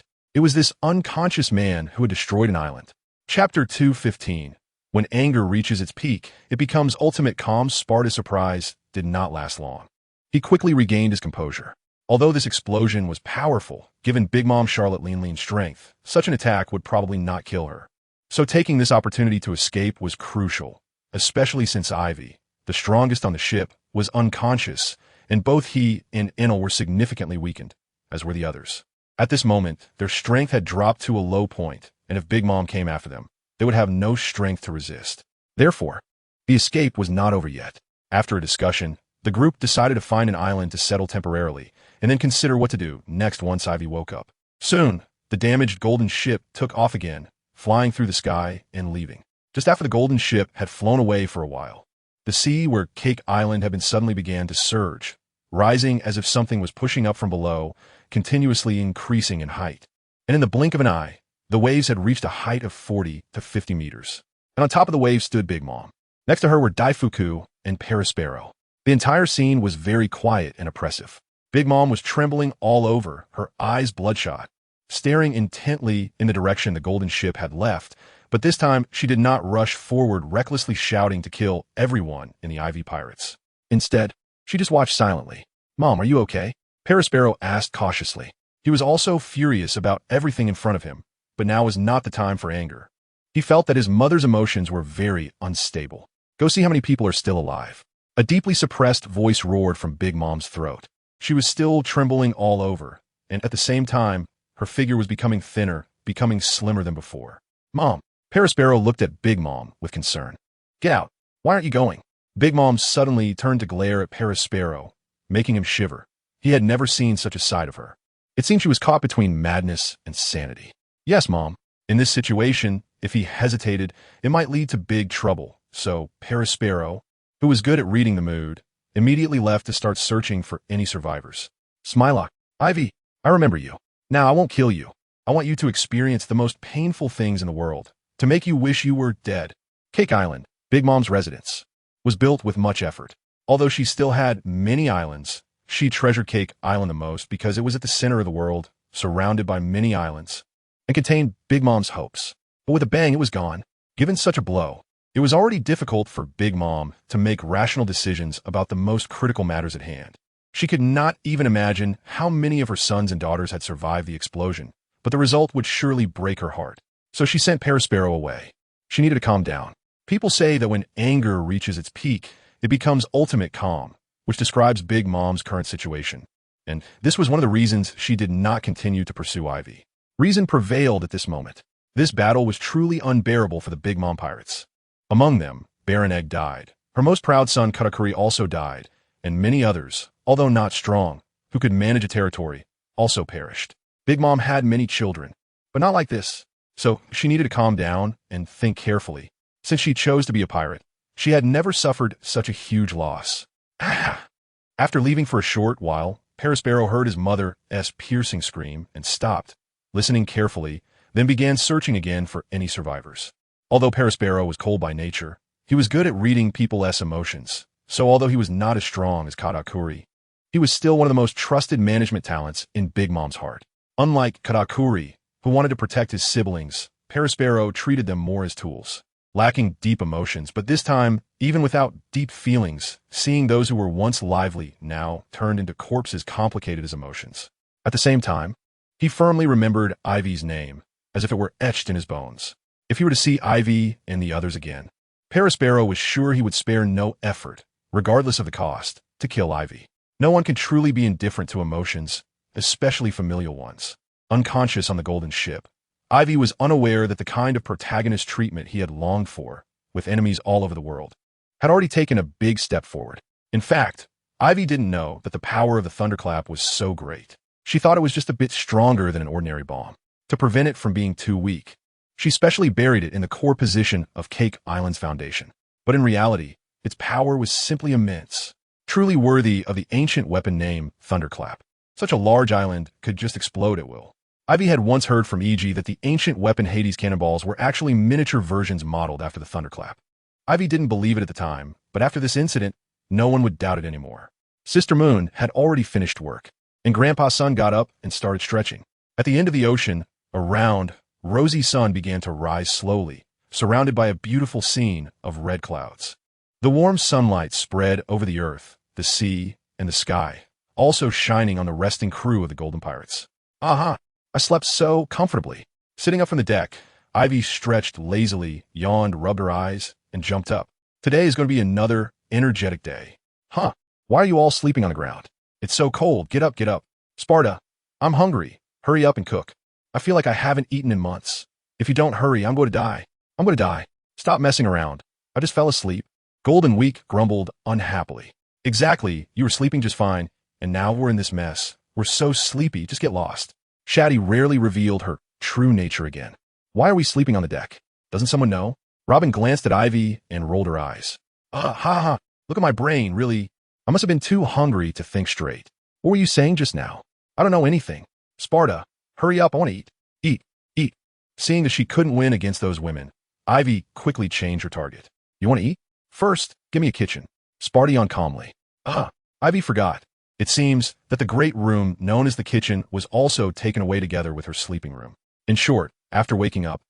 It was this unconscious man who had destroyed an island. Chapter 2:15. When anger reaches its peak, it becomes ultimate calm. Sparta's surprise did not last long. He quickly regained his composure. Although this explosion was powerful, given Big Mom Charlotte Lean's strength, such an attack would probably not kill her. So taking this opportunity to escape was crucial, especially since Aivi, the strongest on the ship, was unconscious, and both he and Enel were significantly weakened, as were the others. At this moment, their strength had dropped to a low point, and if Big Mom came after them, they would have no strength to resist. Therefore, the escape was not over yet. After a discussion, the group decided to find an island to settle temporarily, and then consider what to do next once Aivi woke up. Soon, the damaged golden ship took off again, flying through the sky and leaving. Just after the golden ship had flown away for a while, the sea where Cake Island had been suddenly began to surge, rising as if something was pushing up from below, continuously increasing in height. And in the blink of an eye, the waves had reached a height of 40 to 50 meters. And on top of the waves stood Big Mom. Next to her were Daifuku and Perispero. The entire scene was very quiet and oppressive. Big Mom was trembling all over, her eyes bloodshot, staring intently in the direction the golden ship had left, but this time she did not rush forward recklessly shouting to kill everyone in the Aivi pirates. Instead, she just watched silently. "Mom, are you okay?" Perispero asked cautiously. He was also furious about everything in front of him, but now was not the time for anger. He felt that his mother's emotions were very unstable. "Go see how many people are still alive." A deeply suppressed voice roared from Big Mom's throat. She was still trembling all over, and at the same time, her figure was becoming thinner, becoming slimmer than before. "Mom." Perispero looked at Big Mom with concern. "Get out. Why aren't you going?" Big Mom suddenly turned to glare at Perispero, making him shiver. He had never seen such a side of her. It seemed she was caught between madness and sanity. "Yes, Mom. In this situation, if he hesitated, it might lead to big trouble." So Perispero, who was good at reading the mood, immediately left to start searching for any survivors. "Smilock, Aivi, I remember you. Now I won't kill you. I want you to experience the most painful things in the world, to make you wish you were dead." Cake Island, Big Mom's residence, was built with much effort. Although she still had many islands, she treasured Cake Island the most because it was at the center of the world, surrounded by many islands, and contained Big Mom's hopes. But with a bang, it was gone. Given such a blow, it was already difficult for Big Mom to make rational decisions about the most critical matters at hand. She could not even imagine how many of her sons and daughters had survived the explosion, but the result would surely break her heart. So she sent Perispero away. She needed to calm down. People say that when anger reaches its peak, it becomes ultimate calm, which describes Big Mom's current situation. And this was one of the reasons she did not continue to pursue Aivi. Reason prevailed at this moment. This battle was truly unbearable for the Big Mom pirates. Among them, Baron Egg died. Her most proud son Katakuri also died, and many others, although not strong, who could manage a territory, also perished. Big Mom had many children, but not like this. So she needed to calm down and think carefully. Since she chose to be a pirate, she had never suffered such a huge loss. After leaving for a short while, Perispero heard his mother's piercing scream and stopped, listening carefully, then began searching again for any survivors. Although Perispero was cold by nature, he was good at reading people's emotions, so although he was not as strong as Katakuri, he was still one of the most trusted management talents in Big Mom's heart. Unlike Katakuri, who wanted to protect his siblings, Perispero treated them more as tools, lacking deep emotions, but this time, even without deep feelings, seeing those who were once lively now turned into corpses complicated his emotions. At the same time, he firmly remembered Aivi's name, as if it were etched in his bones. If he were to see Aivi and the others again, Perispero was sure he would spare no effort, regardless of the cost, to kill Aivi. No one can truly be indifferent to emotions, especially familial ones. Unconscious on the golden ship, Aivi was unaware that the kind of protagonist treatment he had longed for, with enemies all over the world, had already taken a big step forward. In fact, Aivi didn't know that the power of the thunderclap was so great. She thought it was just a bit stronger than an ordinary bomb. To prevent it from being too weak, she specially buried it in the core position of Cake Island's foundation. But in reality, its power was simply immense, truly worthy of the ancient weapon name Thunderclap. Such a large island could just explode at will. Aivi had once heard from Eiji that the ancient weapon Hades cannonballs were actually miniature versions modeled after the Thunderclap. Aivi didn't believe it at the time, but after this incident, no one would doubt it anymore. Sister Moon had already finished work, and Grandpa's son got up and started stretching. At the end of the ocean, a round, rosy sun began to rise slowly, surrounded by a beautiful scene of red clouds. The warm sunlight spread over the earth, the sea, and the sky, also shining on the resting crew of the Golden Pirates. Aha! I slept so comfortably. Sitting up from the deck, Aivi stretched lazily, yawned, rubbed her eyes, and jumped up. Today is going to be another energetic day. Huh, why are you all sleeping on the ground? It's so cold. Get up, get up. Sparta, I'm hungry. Hurry up and cook. I feel like I haven't eaten in months. If you don't hurry, I'm going to die. I'm going to die. Stop messing around. I just fell asleep. Golden Week grumbled unhappily. Exactly, you were sleeping just fine, and now we're in this mess. We're so sleepy, just get lost. Shati rarely revealed her true nature again. Why are we sleeping on the deck? Doesn't someone know? Robin glanced at Aivi and rolled her eyes. Ha ha, look at my brain, really. I must have been too hungry to think straight. What were you saying just now? I don't know anything. Sparta, hurry up, I want to eat. Eat, eat. Seeing that she couldn't win against those women, Aivi quickly changed her target. You want to eat? First, give me a kitchen. Sparta on calmly. Aivi forgot. It seems that the great room known as the kitchen was also taken away together with her sleeping room. In short, after waking up,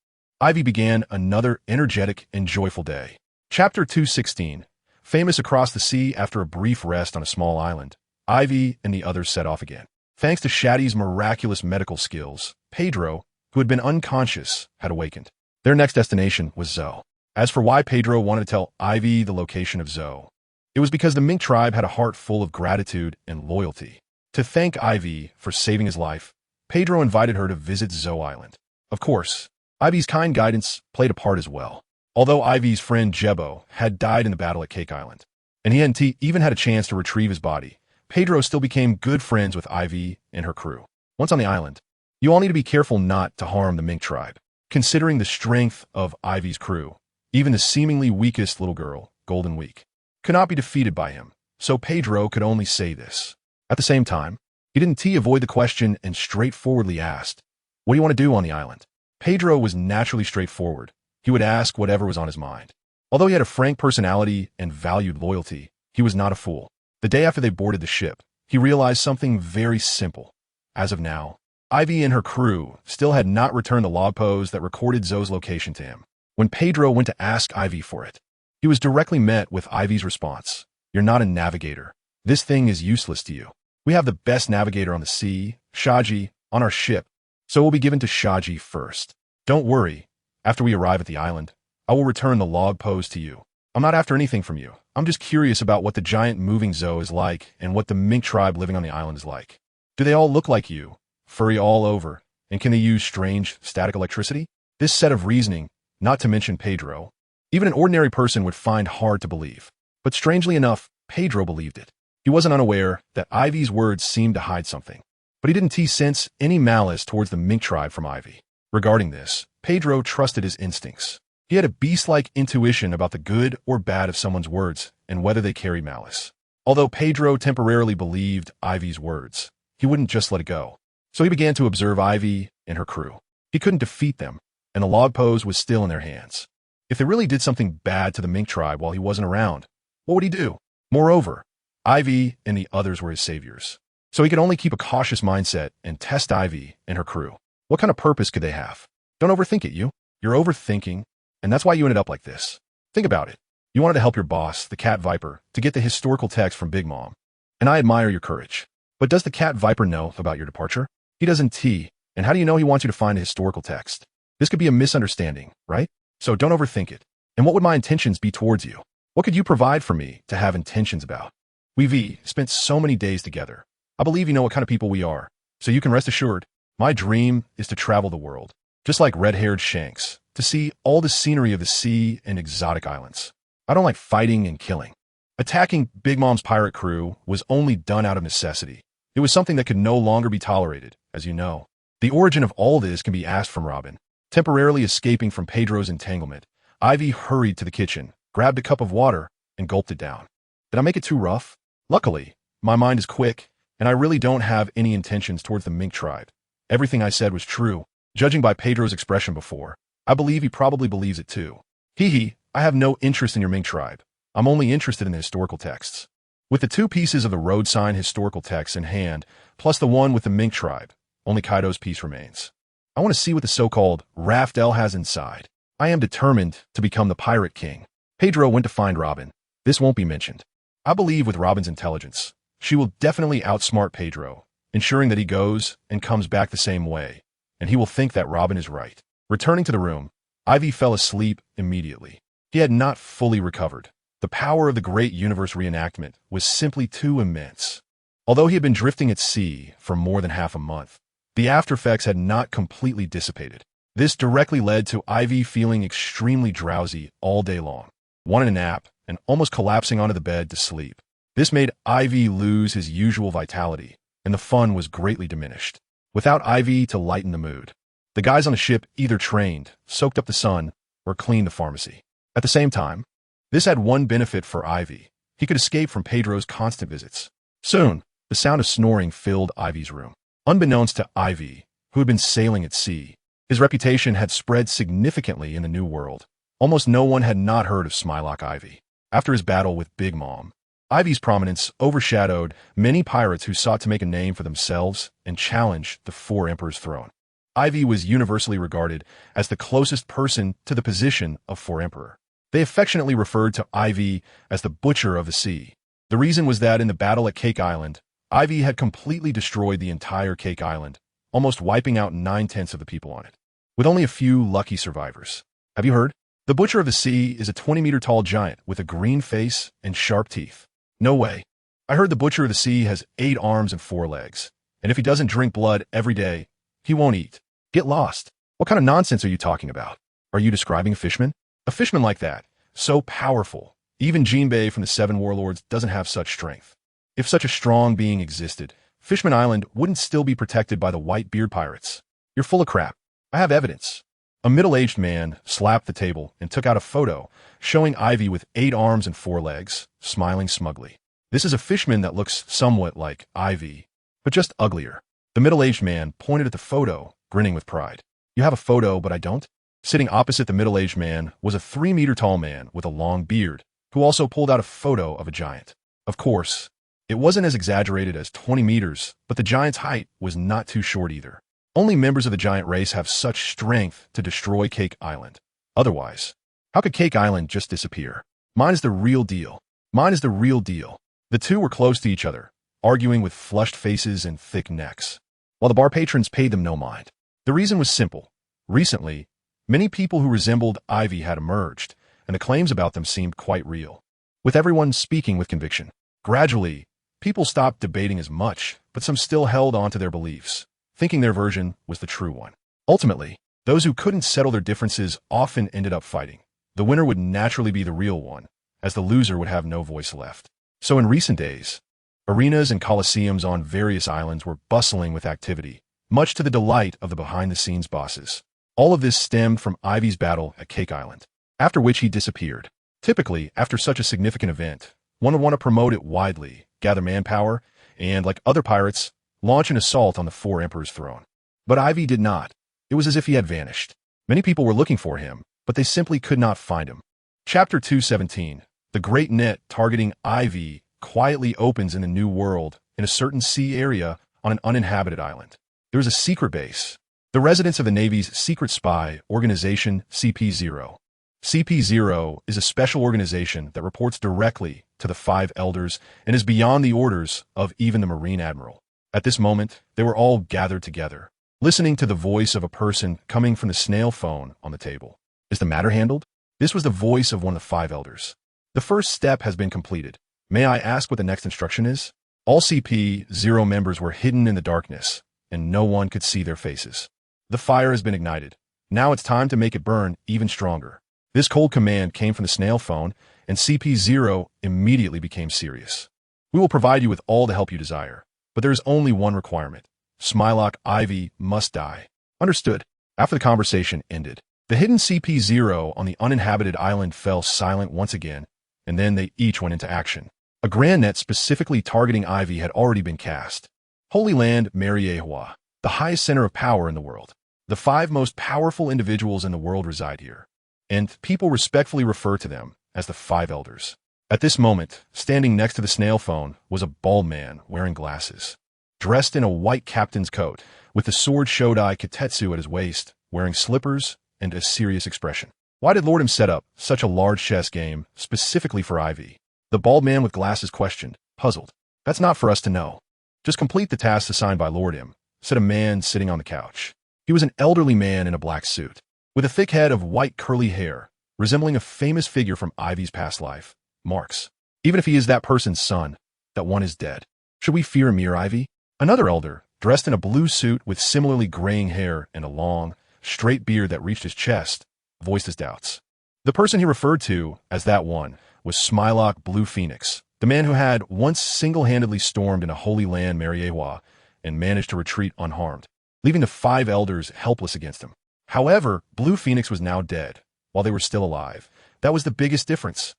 Aivi began another energetic and joyful day. Chapter 216. Famous across the sea after a brief rest on a small island, Aivi and the others set off again. Thanks to Shati's miraculous medical skills, Pedro, who had been unconscious, had awakened. Their next destination was Zoe. As for why Pedro wanted to tell Aivi the location of Zoe, it was because the mink tribe had a heart full of gratitude and loyalty. To thank Aivi for saving his life, Pedro invited her to visit Zoe Island. Of course, Aivi's kind guidance played a part as well. Although Aivi's friend Jebo had died in the battle at Cake Island, and he hadn't even had a chance to retrieve his body, Pedro still became good friends with Aivi and her crew. Once on the island, you all need to be careful not to harm the mink tribe. Considering the strength of Aivi's crew, even the seemingly weakest little girl, Golden Week, could not be defeated by him, so Pedro could only say this. At the same time, he didn't avoid the question and straightforwardly asked, "What do you want to do on the island?" Pedro was naturally straightforward. He would ask whatever was on his mind. Although he had a frank personality and valued loyalty, he was not a fool. The day after they boarded the ship, he realized something very simple. As of now, Aivi and her crew still had not returned the log post that recorded Zoe's location to him. When Pedro went to ask Aivi for it, he was directly met with Aivi's response. "You're not a navigator. This thing is useless to you. We have the best navigator on the sea, Shati, on our ship, so it will be given to Shati first. Don't worry. After we arrive at the island, I will return the log post to you. I'm not after anything from you. I'm just curious about what the giant moving Zoe is like and what the mink tribe living on the island is like. Do they all look like you, furry all over, and can they use strange static electricity?" This set of reasoning, not to mention Pedro, even an ordinary person would find hard to believe. But strangely enough, Pedro believed it. He wasn't unaware that Aivi's words seemed to hide something, but he didn't sense any malice towards the mink tribe from Aivi. Regarding this, Pedro trusted his instincts. He had a beast-like intuition about the good or bad of someone's words and whether they carry malice. Although Pedro temporarily believed Aivi's words, he wouldn't just let it go. So he began to observe Aivi and her crew. He couldn't defeat them, and the log pose was still in their hands. If they really did something bad to the mink tribe while he wasn't around, what would he do? Moreover, Aivi and the others were his saviors. So he could only keep a cautious mindset and test Aivi and her crew. What kind of purpose could they have? Don't overthink it, you. You're overthinking, and that's why you ended up like this. Think about it. You wanted to help your boss, the Cat Viper, to get the historical text from Big Mom, and I admire your courage. But does the Cat Viper know about your departure? He doesn't, and how do you know he wants you to find a historical text? This could be a misunderstanding, right? So don't overthink it. And what would my intentions be towards you? What could you provide for me to have intentions about? We've spent so many days together. I believe you know what kind of people we are, so you can rest assured. My dream is to travel the world, just like red-haired Shanks, to see all the scenery of the sea and exotic islands. I don't like fighting and killing. Attacking Big Mom's pirate crew was only done out of necessity. It was something that could no longer be tolerated, as you know. The origin of all this can be asked from Robin. Temporarily escaping from Pedro's entanglement, Aivi hurried to the kitchen, grabbed a cup of water, and gulped it down. Did I make it too rough? Luckily, my mind is quick, and I really don't have any intentions towards the mink tribe. Everything I said was true. Judging by Pedro's expression before, I believe he probably believes it too. I have no interest in your mink tribe. I'm only interested in the historical texts. With the 2 pieces of the road sign historical text in hand, plus the one with the mink tribe, only Kaido's piece remains. I want to see what the so-called Raftel has inside. I am determined to become the Pirate King. Pedro went to find Robin. This won't be mentioned. I believe with Robin's intelligence, she will definitely outsmart Pedro, ensuring that he goes and comes back the same way, and he will think that Robin is right. Returning to the room, Aivi fell asleep immediately. He had not fully recovered. The power of the great universe reenactment was simply too immense. Although he had been drifting at sea for more than half a month, the aftereffects had not completely dissipated. This directly led to Aivi feeling extremely drowsy all day long, wanting a nap, and almost collapsing onto the bed to sleep. This made Aivi lose his usual vitality, and the fun was greatly diminished. Without Aivi to lighten the mood, the guys on the ship either trained, soaked up the sun, or cleaned the pharmacy. At the same time, this had one benefit for Aivi. he could escape from Pedro's constant visits. Soon, the sound of snoring filled Ivy's room. Unbeknownst to Ivy, who had been sailing at sea, his reputation had spread significantly in the New World. Almost no one had not heard of Smilock Aivi. After his battle with Big Mom, Ivy's prominence overshadowed many pirates who sought to make a name for themselves and challenge the Four Emperors' throne. Aivi was universally regarded as the closest person to the position of Four Emperor. They affectionately referred to Aivi as the Butcher of the Sea. The reason was that in the battle at Cake Island, Aivi had completely destroyed the entire Cake Island, almost wiping out 9/10 of the people on it, with only a few lucky survivors. Have you heard? The Butcher of the Sea is a 20-meter-tall giant with a green face and sharp teeth. No way. I heard the Butcher of the Sea has 8 arms and 4 legs, and if he doesn't drink blood every day, he won't eat. Get lost. What kind of nonsense are you talking about? Are you describing a fishman? A fishman like that, so powerful. Even Jinbei from the Seven Warlords doesn't have such strength. If such a strong being existed, Fishman Island wouldn't still be protected by the white beard pirates. You're full of crap. I have evidence. A middle-aged man slapped the table and took out a photo showing Ivy with 8 arms and 4 legs, smiling smugly. This is a fishman that looks somewhat like Ivy, but just uglier. The middle-aged man pointed at the photo, grinning with pride. You have a photo, but I don't? Sitting opposite the middle-aged man was a 3-meter-tall man with a long beard, who also pulled out a photo of a giant. Of course, it wasn't as exaggerated as 20 meters, but the giant's height was not too short either. Only members of the giant race have such strength to destroy Cake Island. Otherwise, how could Cake Island just disappear? Mine is the real deal. Mine is the real deal. The two were close to each other, arguing with flushed faces and thick necks, while the bar patrons paid them no mind. The reason was simple. Recently, many people who resembled Ivy had emerged, and the claims about them seemed quite real, with everyone speaking with conviction. Gradually, people stopped debating as much, but some still held on to their beliefs, thinking their version was the true one. Ultimately, those who couldn't settle their differences often ended up fighting. The winner would naturally be the real one, as the loser would have no voice left. So in recent days, arenas and coliseums on various islands were bustling with activity, much to the delight of the behind-the-scenes bosses. All of this stemmed from Ivy's battle at Cake Island, after which he disappeared. Typically, after such a significant event, one would want to promote it widely, gather manpower, and, like other pirates, launch an assault on the Four Emperors' throne. But Ivy did not. It was as if he had vanished. Many people were looking for him, but they simply could not find him. Chapter 217. The Great Net targeting Ivy quietly opens in the New World in a certain sea area on an uninhabited island. There is a secret base, the residence of the Navy's secret spy organization CP0. CP0 is a special organization that reports directly to the 5 elders and is beyond the orders of even the Marine Admiral. At this moment, they were all gathered together, listening to the voice of a person coming from the snail phone on the table. Is the matter handled? This was the voice of one of the 5 elders. The first step has been completed. May I ask what the next instruction is? All CP0 members were hidden in the darkness, and no one could see their faces. The fire has been ignited. Now it's time to make it burn even stronger. This cold command came from the snail phone, and CP0 immediately became serious. We will provide you with all the help you desire, but there is only one requirement. Smilock Ivy must die. Understood. After the conversation ended, the hidden CP0 on the uninhabited island fell silent once again, and then they each went into action. A grand net specifically targeting Ivy had already been cast. Holy Land Mariewa, the highest center of power in the world. The 5 most powerful individuals in the world reside here, and people respectfully refer to them as the 5 elders. At this moment, standing next to the snail phone was a bald man wearing glasses, dressed in a white captain's coat, with the sword Shodai Kitetsu at his waist, wearing slippers and a serious expression. Why did Lordum set up such a large chess game specifically for Ivy? The bald man with glasses questioned, puzzled. That's not for us to know. Just complete the tasks assigned by Lordum, said a man sitting on the couch. He was an elderly man in a black suit, with a thick head of white curly hair, resembling a famous figure from Ivy's past life, Marx. Even if he is that person's son, that one is dead. Should we fear Mir Ivy? Another elder, dressed in a blue suit with similarly graying hair and a long, straight beard that reached his chest, voiced his doubts. The person he referred to as that one was Smilock Blue Phoenix, the man who had once single-handedly stormed in a Holy Land Mariewa and managed to retreat unharmed, leaving the 5 elders helpless against him. However, Blue Phoenix was now dead, while they were still alive. That was the biggest difference.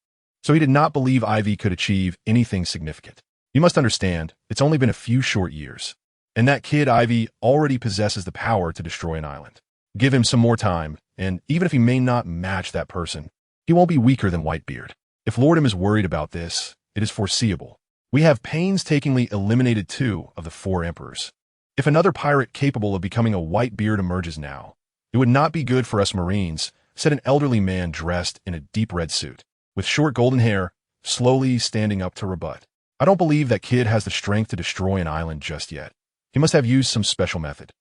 so he did not believe Aivi could achieve anything significant. You must understand, it's only been a few short years, and that kid Aivi already possesses the power to destroy an island. Give him some more time, and even if he may not match that person, he won't be weaker than Whitebeard. If Lordum is worried about this, it is foreseeable. We have painstakingly eliminated 2 of the 4 emperors. If another pirate capable of becoming a Whitebeard emerges now, it would not be good for us Marines, said an elderly man dressed in a deep red suit, with short golden hair, slowly standing up to rebut. I don't believe that kid has the strength to destroy an island just yet. He must have used some special method.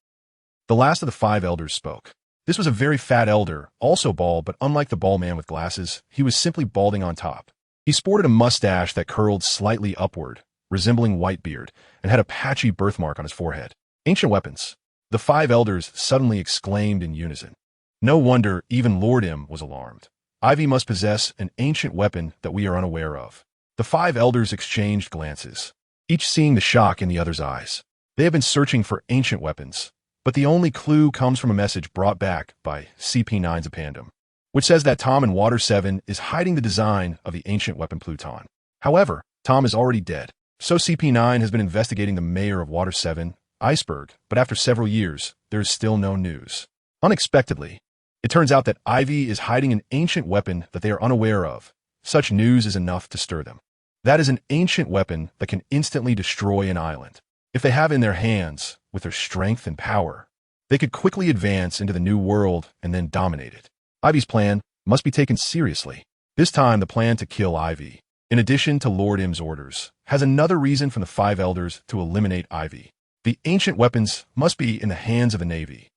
The last of the 5 elders spoke. This was a very fat elder, also bald, but unlike the bald man with glasses, he was simply balding on top. He sported a mustache that curled slightly upward, resembling Whitebeard, and had a patchy birthmark on his forehead. Ancient weapons. The 5 elders suddenly exclaimed in unison. No wonder even Lord M was alarmed. Aivi must possess an ancient weapon that we are unaware of. The 5 elders exchanged glances, each seeing the shock in the other's eyes. They have been searching for ancient weapons, but the only clue comes from a message brought back by CP9's Appendum, which says that Tom in Water 7 is hiding the design of the ancient weapon Pluton. However, Tom is already dead, so CP9 has been investigating the mayor of Water 7, Iceberg, but after several years, there is still no news. Unexpectedly, it turns out that Aivi is hiding an ancient weapon that they are unaware of. Such news is enough to stir them. That is an ancient weapon that can instantly destroy an island. If they have it in their hands, with their strength and power, they could quickly advance into the new world and then dominate it. Aivi's plan must be taken seriously. This time, the plan to kill Aivi, in addition to Lord M's orders, has another reason from the 5 elders to eliminate Aivi. The ancient weapons must be in the hands of the Navy.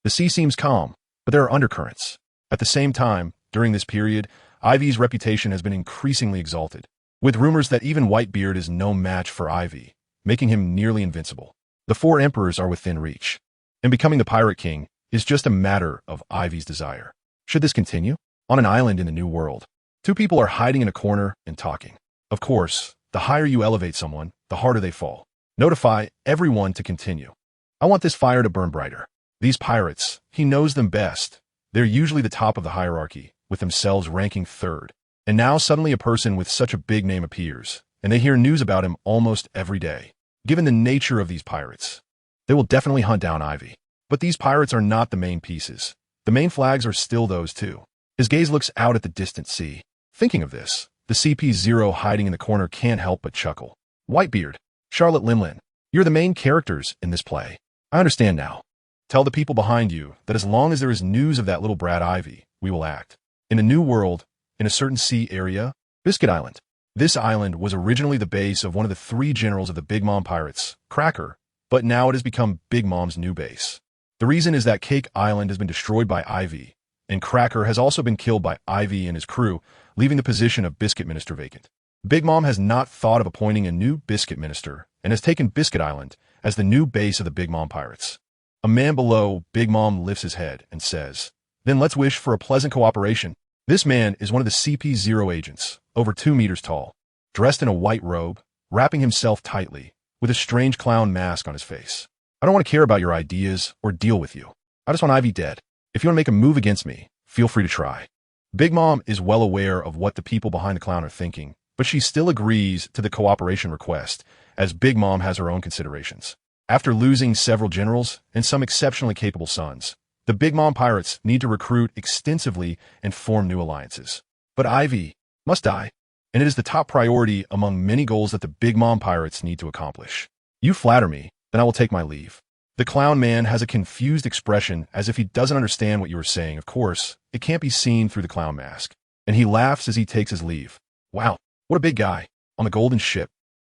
The sea seems calm, but there are undercurrents. At the same time, during this period, Aivi's reputation has been increasingly exalted, with rumors that even Whitebeard is no match for Aivi, making him nearly invincible. The 4 emperors are within reach, and becoming the Pirate King is just a matter of Aivi's desire. Should this continue? On an island in the New World, 2 people are hiding in a corner and talking. Of course, the higher you elevate someone, the harder they fall. Notify everyone to continue. I want this fire to burn brighter. These pirates, he knows them best. They're usually the top of the hierarchy, with themselves ranking 3rd. And now suddenly a person with such a big name appears, and they hear news about him almost every day. Given the nature of these pirates, they will definitely hunt down Aivi. But these pirates are not the main pieces. The main flags are still those 2. His gaze looks out at the distant sea. Thinking of this, the CP0 hiding in the corner can't help but chuckle. Whitebeard, Charlotte Limlin, you're the main characters in this play. I understand now. Tell the people behind you that as long as there is news of that little brat Aivi, we will act. In a new world, in a certain sea area, Biscuit Island. This island was originally the base of one of the 3 generals of the Big Mom pirates, Cracker, but now it has become Big Mom's new base. The reason is that Cake Island has been destroyed by Aivi, and Cracker has also been killed by Aivi and his crew, leaving the position of Biscuit Minister vacant. Big Mom has not thought of appointing a new Biscuit Minister and has taken Biscuit Island as the new base of the Big Mom pirates. A man below Big Mom lifts his head and says, "Then let's wish for a pleasant cooperation." This man is one of the CP0 agents, over 2 meters tall, dressed in a white robe, wrapping himself tightly, with a strange clown mask on his face. I don't want to care about your ideas or deal with you. I just want Aivi dead. If you want to make a move against me, feel free to try. Big Mom is well aware of what the people behind the clown are thinking, but she still agrees to the cooperation request, as Big Mom has her own considerations. After losing several generals and some exceptionally capable sons, the Big Mom pirates need to recruit extensively and form new alliances. But Aivi must die, and it is the top priority among many goals that the Big Mom pirates need to accomplish. You flatter me, then I will take my leave. The clown man has a confused expression as if he doesn't understand what you are saying. Of course, it can't be seen through the clown mask, and he laughs as he takes his leave. Wow, what a big guy, on the golden ship.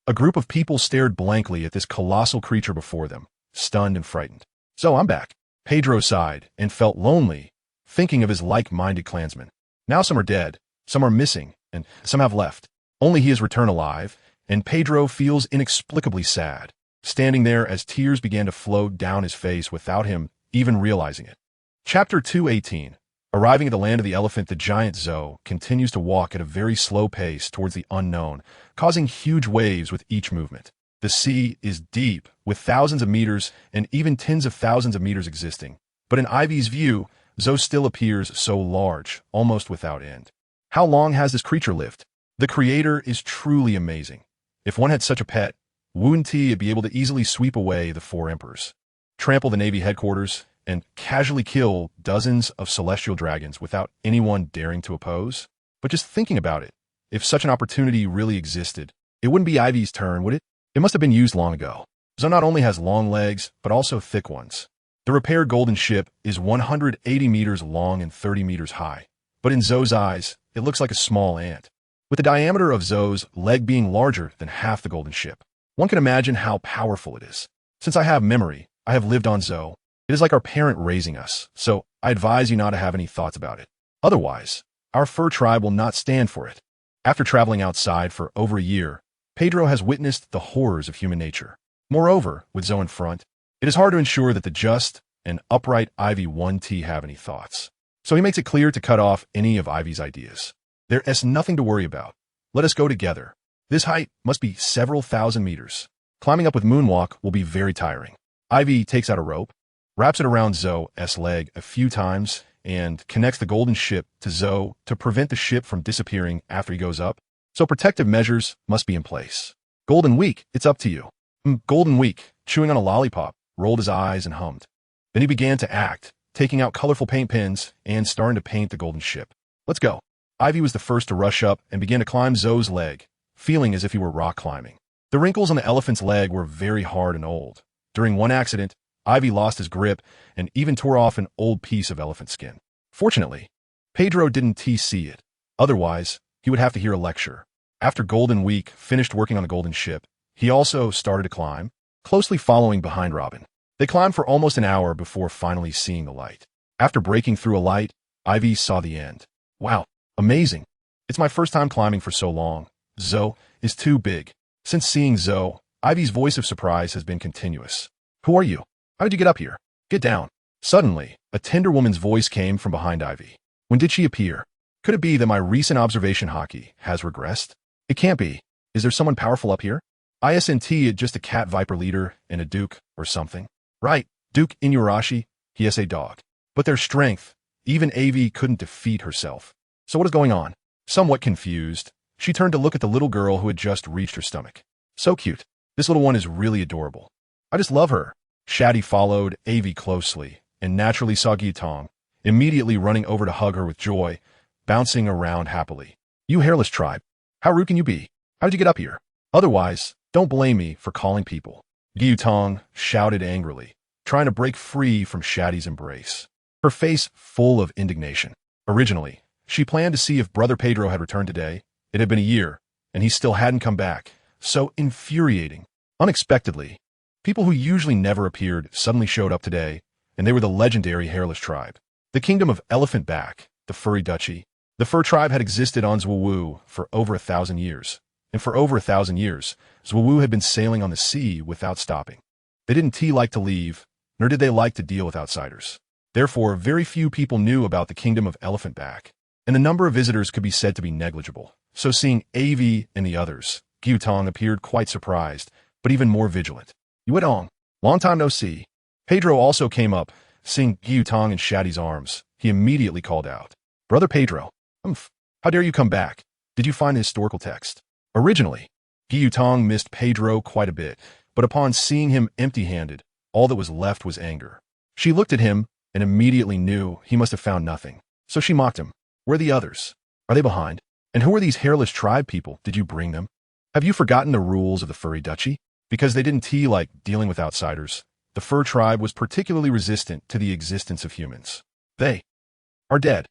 A group of people stared blankly at this colossal creature before them, stunned and frightened. So I'm back. Pedro sighed and felt lonely, thinking of his like-minded clansmen. Now some are dead, some are missing, and some have left. Only he has returned alive, and Pedro feels inexplicably sad, standing there as tears began to flow down his face without him even realizing it. Chapter 218. Arriving at the land of the elephant, the giant Zoe continues to walk at a very slow pace towards the unknown, causing huge waves with each movement. The sea is deep, with thousands of meters and even tens of thousands of meters existing. But in Aivi's view, Zoe still appears so large, almost without end. How long has this creature lived? The creator is truly amazing. If one had such a pet, wouldn't he be able to easily sweep away the four emperors, trample the Navy headquarters, and casually kill dozens of celestial dragons without anyone daring to oppose? But just thinking about it, if such an opportunity really existed, it wouldn't be Aivi's turn, would it? It must have been used long ago. Zoe not only has long legs, but also thick ones. The repaired golden ship is 180 meters long and 30 meters high, but in Zoe's eyes, it looks like a small ant. With the diameter of Zoe's leg being larger than half the golden ship, one can imagine how powerful it is. Since I have memory, I have lived on Zoe. It is like our parent raising us, so I advise you not to have any thoughts about it. Otherwise, our fur tribe will not stand for it. After traveling outside for over a year, Pedro has witnessed the horrors of human nature. Moreover, with Zoe in front, it is hard to ensure that the just and upright Aivi 1T have any thoughts. So he makes it clear to cut off any of Aivi's ideas. There is nothing to worry about. Let us go together. This height must be several thousand meters. Climbing up with moonwalk will be very tiring. Aivi takes out a rope, wraps it around Zoe's leg a few times, and connects the golden ship to Zoe to prevent the ship from disappearing after he goes up. So protective measures must be in place. Golden Week, it's up to you. Golden Week, chewing on a lollipop, rolled his eyes and hummed. Then he began to act, taking out colorful paint pens and starting to paint the golden ship. Let's go. Aivi was the first to rush up and began to climb Zoe's leg, feeling as if he were rock climbing. The wrinkles on the elephant's leg were very hard and old. During one accident, Aivi lost his grip and even tore off an old piece of elephant skin. Fortunately, Pedro didn't see it. Otherwise, he would have to hear a lecture. After Golden Week finished working on the golden ship, he also started to climb, closely following behind Robin. They climbed for almost an hour before finally seeing the light. After breaking through a light, Aivi saw the end. Wow, amazing. It's my first time climbing for so long. Zoe is too big. Since seeing Zoe, Aivi's voice of surprise has been continuous. Who are you? How did you get up here? Get down. Suddenly, a tender woman's voice came from behind Aivi. When did she appear? Could it be that my recent observation hockey has regressed? It can't be. Is there someone powerful up here? Isn't just a cat viper leader and a duke or something? Right, Duke Inuyarashi, he is a dog. But their strength, even Aivi couldn't defeat herself. So what is going on? Somewhat confused, she turned to look at the little girl who had just reached her stomach. So cute. This little one is really adorable. I just love her. Shati followed Aivi closely and naturally saw Gyutong, immediately running over to hug her with joy, bouncing around happily. You hairless tribe. How rude can you be? How did you get up here? Otherwise, don't blame me for calling people. Gyutong shouted angrily, trying to break free from Shati's embrace, her face full of indignation. Originally, she planned to see if Brother Pedro had returned today. It had been a year, and he still hadn't come back. So infuriating. Unexpectedly, people who usually never appeared suddenly showed up today, and they were the legendary hairless tribe. The kingdom of Elephant Back, the furry duchy. The fur tribe had existed on Zwowu for over 1,000 years, and for over 1,000 years, Zwowu had been sailing on the sea without stopping. They didn't like to leave, nor did they like to deal with outsiders. Therefore, very few people knew about the kingdom of Elephant Back, and the number of visitors could be said to be negligible. So seeing Aivi and the others, Gyutong appeared quite surprised, but even more vigilant. Yuedong, long time no see. Pedro also came up, seeing Gyutong in Shati's arms. He immediately called out, Brother Pedro, how dare you come back? Did you find the historical text? Originally, Gyutong missed Pedro quite a bit, but upon seeing him empty-handed, all that was left was anger. She looked at him and immediately knew he must have found nothing. So she mocked him. Where are the others? Are they behind? And who are these hairless tribe people? Did you bring them? Have you forgotten the rules of the furry duchy? Because they didn't like dealing with outsiders, the fur tribe was particularly resistant to the existence of humans. They are dead.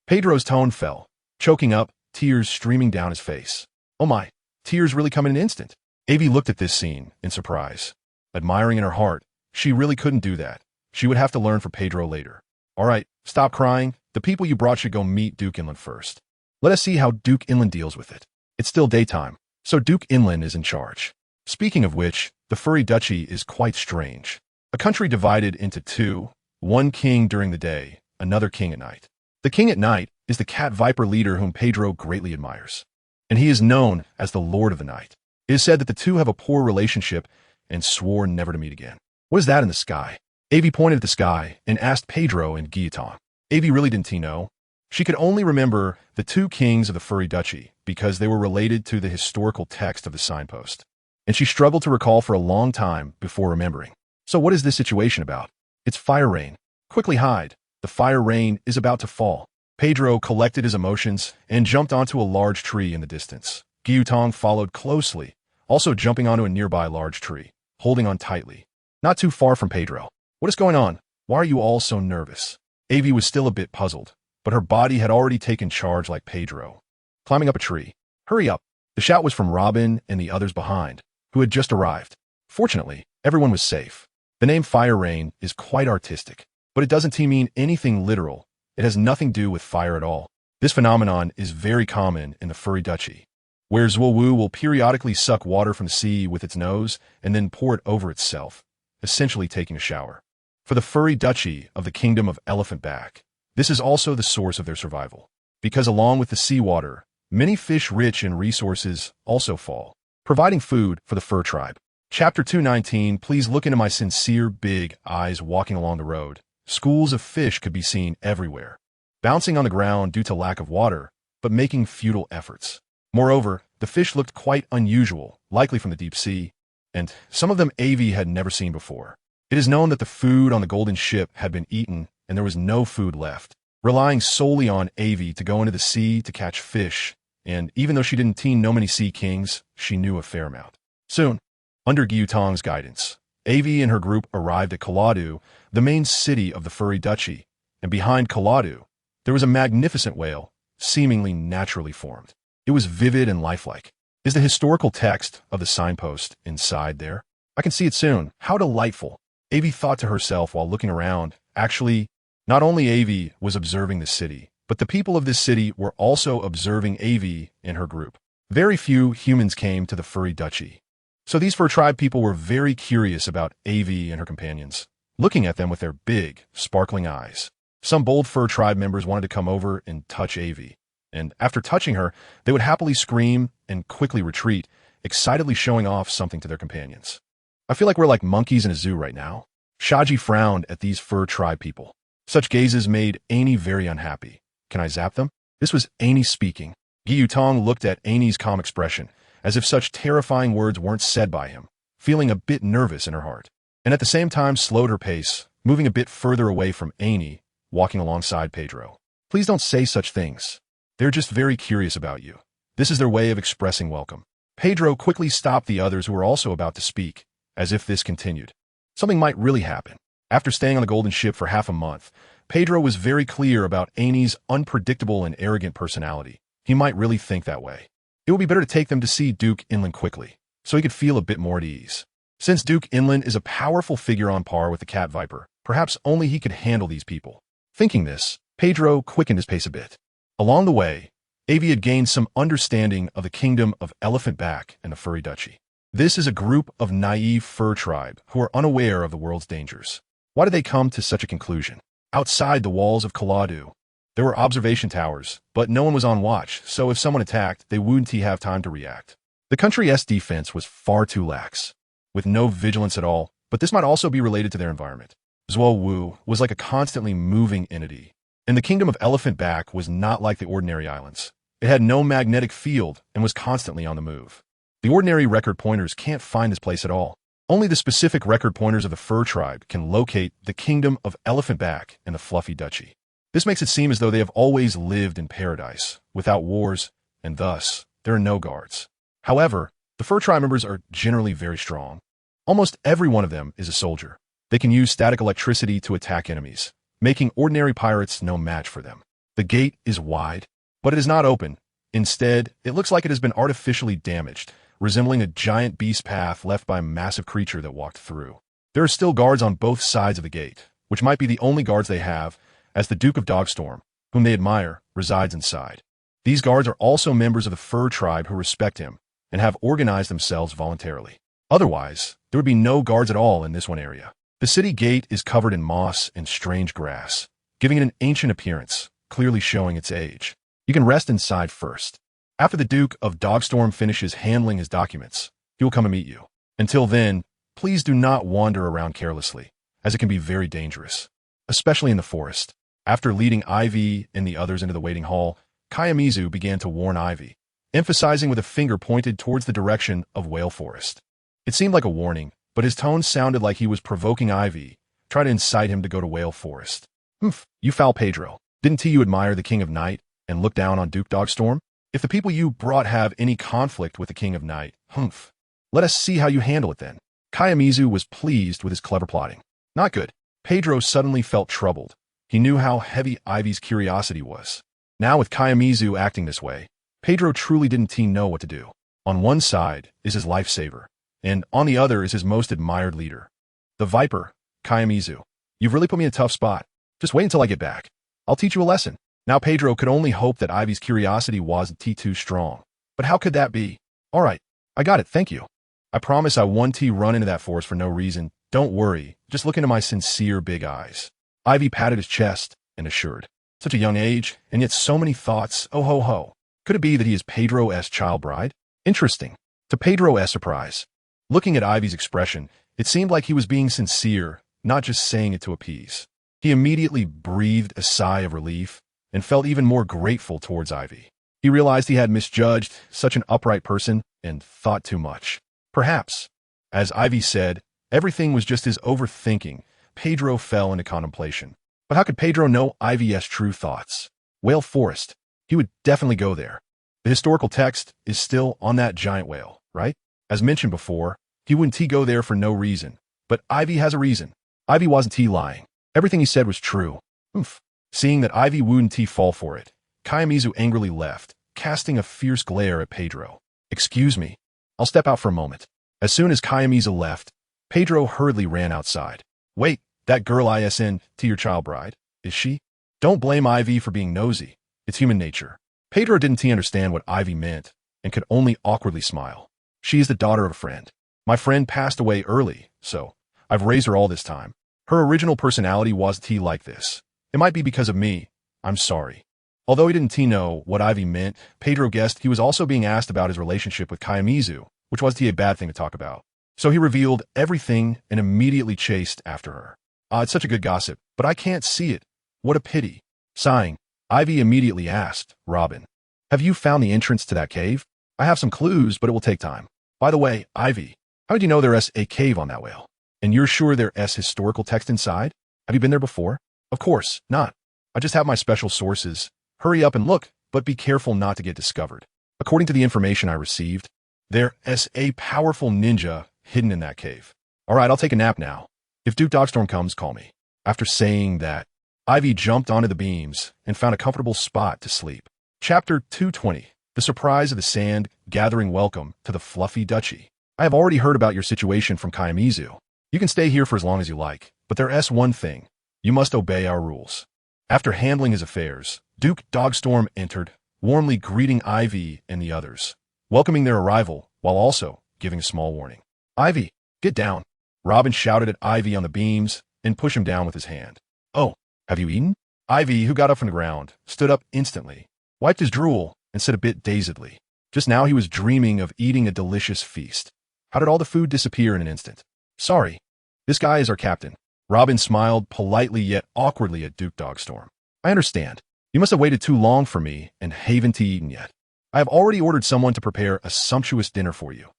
Pedro's tone fell, choking up, tears streaming down his face. Oh my, tears really come in an instant. Aivi looked at this scene in surprise. Admiring in her heart, she really couldn't do that. She would have to learn from Pedro later. All right, stop crying. The people you brought should go meet Duke Inland first. Let us see how Duke Inland deals with it. It's still daytime, so Duke Inland is in charge. Speaking of which, the furry duchy is quite strange. A country divided into two, one king during the day, another king at night. The king at night is the cat viper leader whom Pedro greatly admires, and he is known as the Lord of the Night. It is said that the two have a poor relationship and swore never to meet again. What is that in the sky? Aivi pointed at the sky and asked Pedro and Gyutong. Aivi really didn't know. She could only remember the two kings of the furry duchy because they were related to the historical text of the signpost. And she struggled to recall for a long time before remembering. So what is this situation about? It's fire rain. Quickly hide. The fire rain is about to fall. Pedro collected his emotions and jumped onto a large tree in the distance. Gyutong followed closely, also jumping onto a nearby large tree, holding on tightly. Not too far from Pedro. What is going on? Why are you all so nervous? Aivi was still a bit puzzled, but her body had already taken charge like Pedro. Climbing up a tree. Hurry up. The shout was from Robin and the others behind, who had just arrived. Fortunately, everyone was safe. The name Fire Rain is quite artistic, but it doesn't mean anything literal. It has nothing to do with fire at all. This phenomenon is very common in the furry duchy, where Zhuowu will periodically suck water from the sea with its nose and then pour it over itself, essentially taking a shower. For the furry duchy of the Kingdom of Elephant Back, this is also the source of their survival, because along with the seawater, many fish rich in resources also fall, providing food for the fur tribe. Chapter 219, please look into my sincere big eyes walking along the road. Schools of fish could be seen everywhere, bouncing on the ground due to lack of water, but making futile efforts. Moreover, the fish looked quite unusual, likely from the deep sea, and some of them Aivi had never seen before. It is known that the food on the golden ship had been eaten and there was no food left, relying solely on Aivi to go into the sea to catch fish, and even though she didn't know many sea kings, she knew a fair amount. Soon, under Gyutong's guidance, Aivi and her group arrived at Kaladu, the main city of the furry duchy, and behind Kaladu, there was a magnificent whale, seemingly naturally formed. It was vivid and lifelike. Is the historical text of the signpost inside there? I can see it soon. How delightful. Aivi thought to herself while looking around. Actually, not only Aivi was observing the city, but the people of this city were also observing Aivi and her group. Very few humans came to the furry duchy, so these fur tribe people were very curious about Aivi and her companions, looking at them with their big, sparkling eyes. Some bold fur tribe members wanted to come over and touch Aivi, and after touching her, they would happily scream and quickly retreat, excitedly showing off something to their companions. I feel like we're like monkeys in a zoo right now. Shati frowned at these fur tribe people. Such gazes made Aivi very unhappy. Can I zap them? This was Aivi speaking. Gyutong looked at Aivi's calm expression, as if such terrifying words weren't said by him, feeling a bit nervous in her heart, and at the same time slowed her pace, moving a bit further away from Aivi, walking alongside Pedro. Please don't say such things. They're just very curious about you. This is their way of expressing welcome. Pedro quickly stopped the others who were also about to speak, as if this continued. Something might really happen. After staying on the golden ship for half a month, Pedro was very clear about Aivi's unpredictable and arrogant personality. He might really think that way. It would be better to take them to see Duke Inland quickly, so he could feel a bit more at ease. Since Duke Inland is a powerful figure on par with the Cat Viper, perhaps only he could handle these people. Thinking this, Pedro quickened his pace a bit. Along the way, Aivi had gained some understanding of the Kingdom of Elephant Back and the Furry Duchy. This is a group of naive fur tribe who are unaware of the world's dangers. Why did they come to such a conclusion? Outside the walls of Kaladu, there were observation towers, but no one was on watch, so if someone attacked, they wouldn't have time to react. The country's defense was far too lax, with no vigilance at all, but this might also be related to their environment. Zhuowu was like a constantly moving entity, and the Kingdom of Elephant Back was not like the ordinary islands. It had no magnetic field and was constantly on the move. The ordinary record pointers can't find this place at all. Only the specific record pointers of the fur tribe can locate the Kingdom of Elephant Back and the Fluffy Duchy. This makes it seem as though they have always lived in paradise, without wars, and thus, there are no guards. However, the fur tribe members are generally very strong. Almost every one of them is a soldier. They can use static electricity to attack enemies, making ordinary pirates no match for them. The gate is wide, but it is not open. Instead, it looks like it has been artificially damaged, resembling a giant beast path left by a massive creature that walked through. There are still guards on both sides of the gate, which might be the only guards they have, as the Duke of Dogstorm, whom they admire, resides inside. These guards are also members of the fur tribe who respect him and have organized themselves voluntarily. Otherwise, there would be no guards at all in this one area. The city gate is covered in moss and strange grass, giving it an ancient appearance, clearly showing its age. You can rest inside first. After the Duke of Dogstorm finishes handling his documents, he will come and meet you. Until then, please do not wander around carelessly, as it can be very dangerous, especially in the forest. After leading Aivi and the others into the waiting hall, Kayamizu began to warn Aivi, emphasizing with a finger pointed towards the direction of Whale Forest. It seemed like a warning, but his tone sounded like he was provoking Aivi, trying to incite him to go to Whale Forest. Humph, you foul Pedro. Didn't you admire the King of Night and look down on Duke Dogstorm? If the people you brought have any conflict with the King of Night, humph, let us see how you handle it then. Kayamizu was pleased with his clever plotting. Not good. Pedro suddenly felt troubled. He knew how heavy Ivy's curiosity was. Now with Kayamizu acting this way, Pedro truly didn't know what to do. On one side is his lifesaver, and on the other is his most admired leader. The Viper, Kayamizu. You've really put me in a tough spot. Just wait until I get back. I'll teach you a lesson. Now Pedro could only hope that Ivy's curiosity wasn't too strong. But how could that be? All right, I got it, thank you. I promise I won't run into that forest for no reason. Don't worry, just look into my sincere big eyes. Aivi patted his chest and assured. Such a young age, and yet so many thoughts, oh ho ho. Could it be that he is Pedro's child bride? Interesting. To Pedro's surprise. Looking at Ivy's expression, it seemed like he was being sincere, not just saying it to appease. He immediately breathed a sigh of relief and felt even more grateful towards Aivi. He realized he had misjudged such an upright person and thought too much. Perhaps, as Aivi said, everything was just his overthinking. Pedro fell into contemplation. But how could Pedro know Ivy's true thoughts? Whale Forest. He would definitely go there. The historical text is still on that giant whale, right? As mentioned before, he wouldn't go there for no reason. But Aivi has a reason. Aivi wasn't lying. Everything he said was true. Oomph. Seeing that Aivi wouldn't fall for it, Kayamizu angrily left, casting a fierce glare at Pedro. Excuse me. I'll step out for a moment. As soon as Kayamizu left, Pedro hurriedly ran outside. Wait, that girl ISN to your child bride, is she? Don't blame Aivi for being nosy. It's human nature. Pedro didn't understand what Aivi meant and could only awkwardly smile. She is the daughter of a friend. My friend passed away early, so I've raised her all this time. Her original personality wasn't like this. It might be because of me. I'm sorry. Although he didn't know what Aivi meant, Pedro guessed he was also being asked about his relationship with Kayamizu, which wasn't a bad thing to talk about. So he revealed everything and immediately chased after her. It's such a good gossip, but I can't see it. What a pity. Sighing, Aivi immediately asked, Robin, have you found the entrance to that cave? I have some clues, but it will take time. By the way, Aivi, how did you know there's a cave on that whale? And you're sure there's historical text inside? Have you been there before? Of course, not. I just have my special sources. Hurry up and look, but be careful not to get discovered. According to the information I received, there's a powerful ninja hidden in that cave. All right, I'll take a nap now. If Duke Dogstorm comes, call me. After saying that, Aivi jumped onto the beams and found a comfortable spot to sleep. Chapter 220. The Surprise of the Sand, Gathering Welcome to the Fluffy Duchy. I have already heard about your situation from Kayamizu. You can stay here for as long as you like, but there's one thing. You must obey our rules. After handling his affairs, Duke Dogstorm entered, warmly greeting Aivi and the others, welcoming their arrival while also giving a small warning. Aivi, get down. Robin shouted at Aivi on the beams and pushed him down with his hand. Oh, have you eaten? Aivi, who got up from the ground, stood up instantly, wiped his drool, and said a bit dazedly. Just now he was dreaming of eating a delicious feast. How did all the food disappear in an instant? Sorry. This guy is our captain. Robin smiled politely yet awkwardly at Duke Dogstorm. I understand. You must have waited too long for me and haven't eaten yet. I have already ordered someone to prepare a sumptuous dinner for you.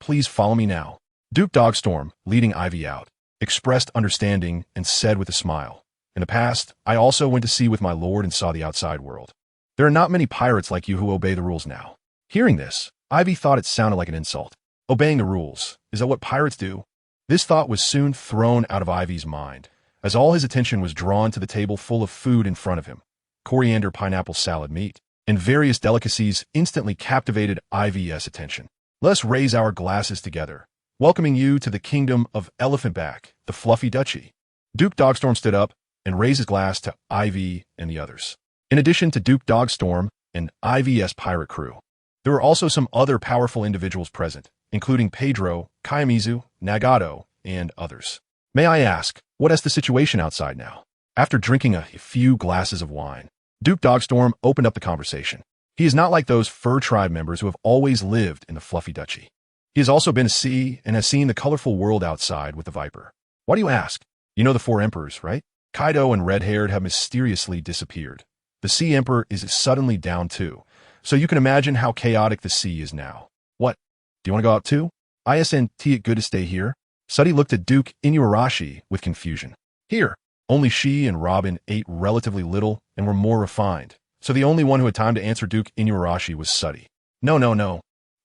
Please follow me now. Duke Dogstorm, leading Aivi out, expressed understanding and said with a smile, in the past, I also went to sea with my lord and saw the outside world. There are not many pirates like you who obey the rules now. Hearing this, Aivi thought it sounded like an insult. Obeying the rules, is that what pirates do? This thought was soon thrown out of Ivy's mind, as all his attention was drawn to the table full of food in front of him. Coriander pineapple salad meat, and various delicacies instantly captivated Ivy's attention. Let's raise our glasses together, welcoming you to the kingdom of Elephantback, the Fluffy Duchy. Duke Dogstorm stood up and raised his glass to Aivi and the others. In addition to Duke Dogstorm and Ivy's pirate crew, there were also some other powerful individuals present, including Pedro, Kayamizu, Nagato, and others. May I ask, what is the situation outside now? After drinking a few glasses of wine, Duke Dogstorm opened up the conversation. He is not like those fur tribe members who have always lived in the Fluffy Duchy. He has also been to sea and has seen the colorful world outside with the Viper. Why do you ask? You know the four emperors, right? Kaido and Red-Haired have mysteriously disappeared. The Sea Emperor is suddenly down too, so you can imagine how chaotic the sea is now. What? Do you want to go out too? Isn't it good to stay here? Suddy looked at Duke Inuarashi with confusion. Here, only she and Robin ate relatively little and were more refined, so the only one who had time to answer Duke Inuarashi was Suddy. No.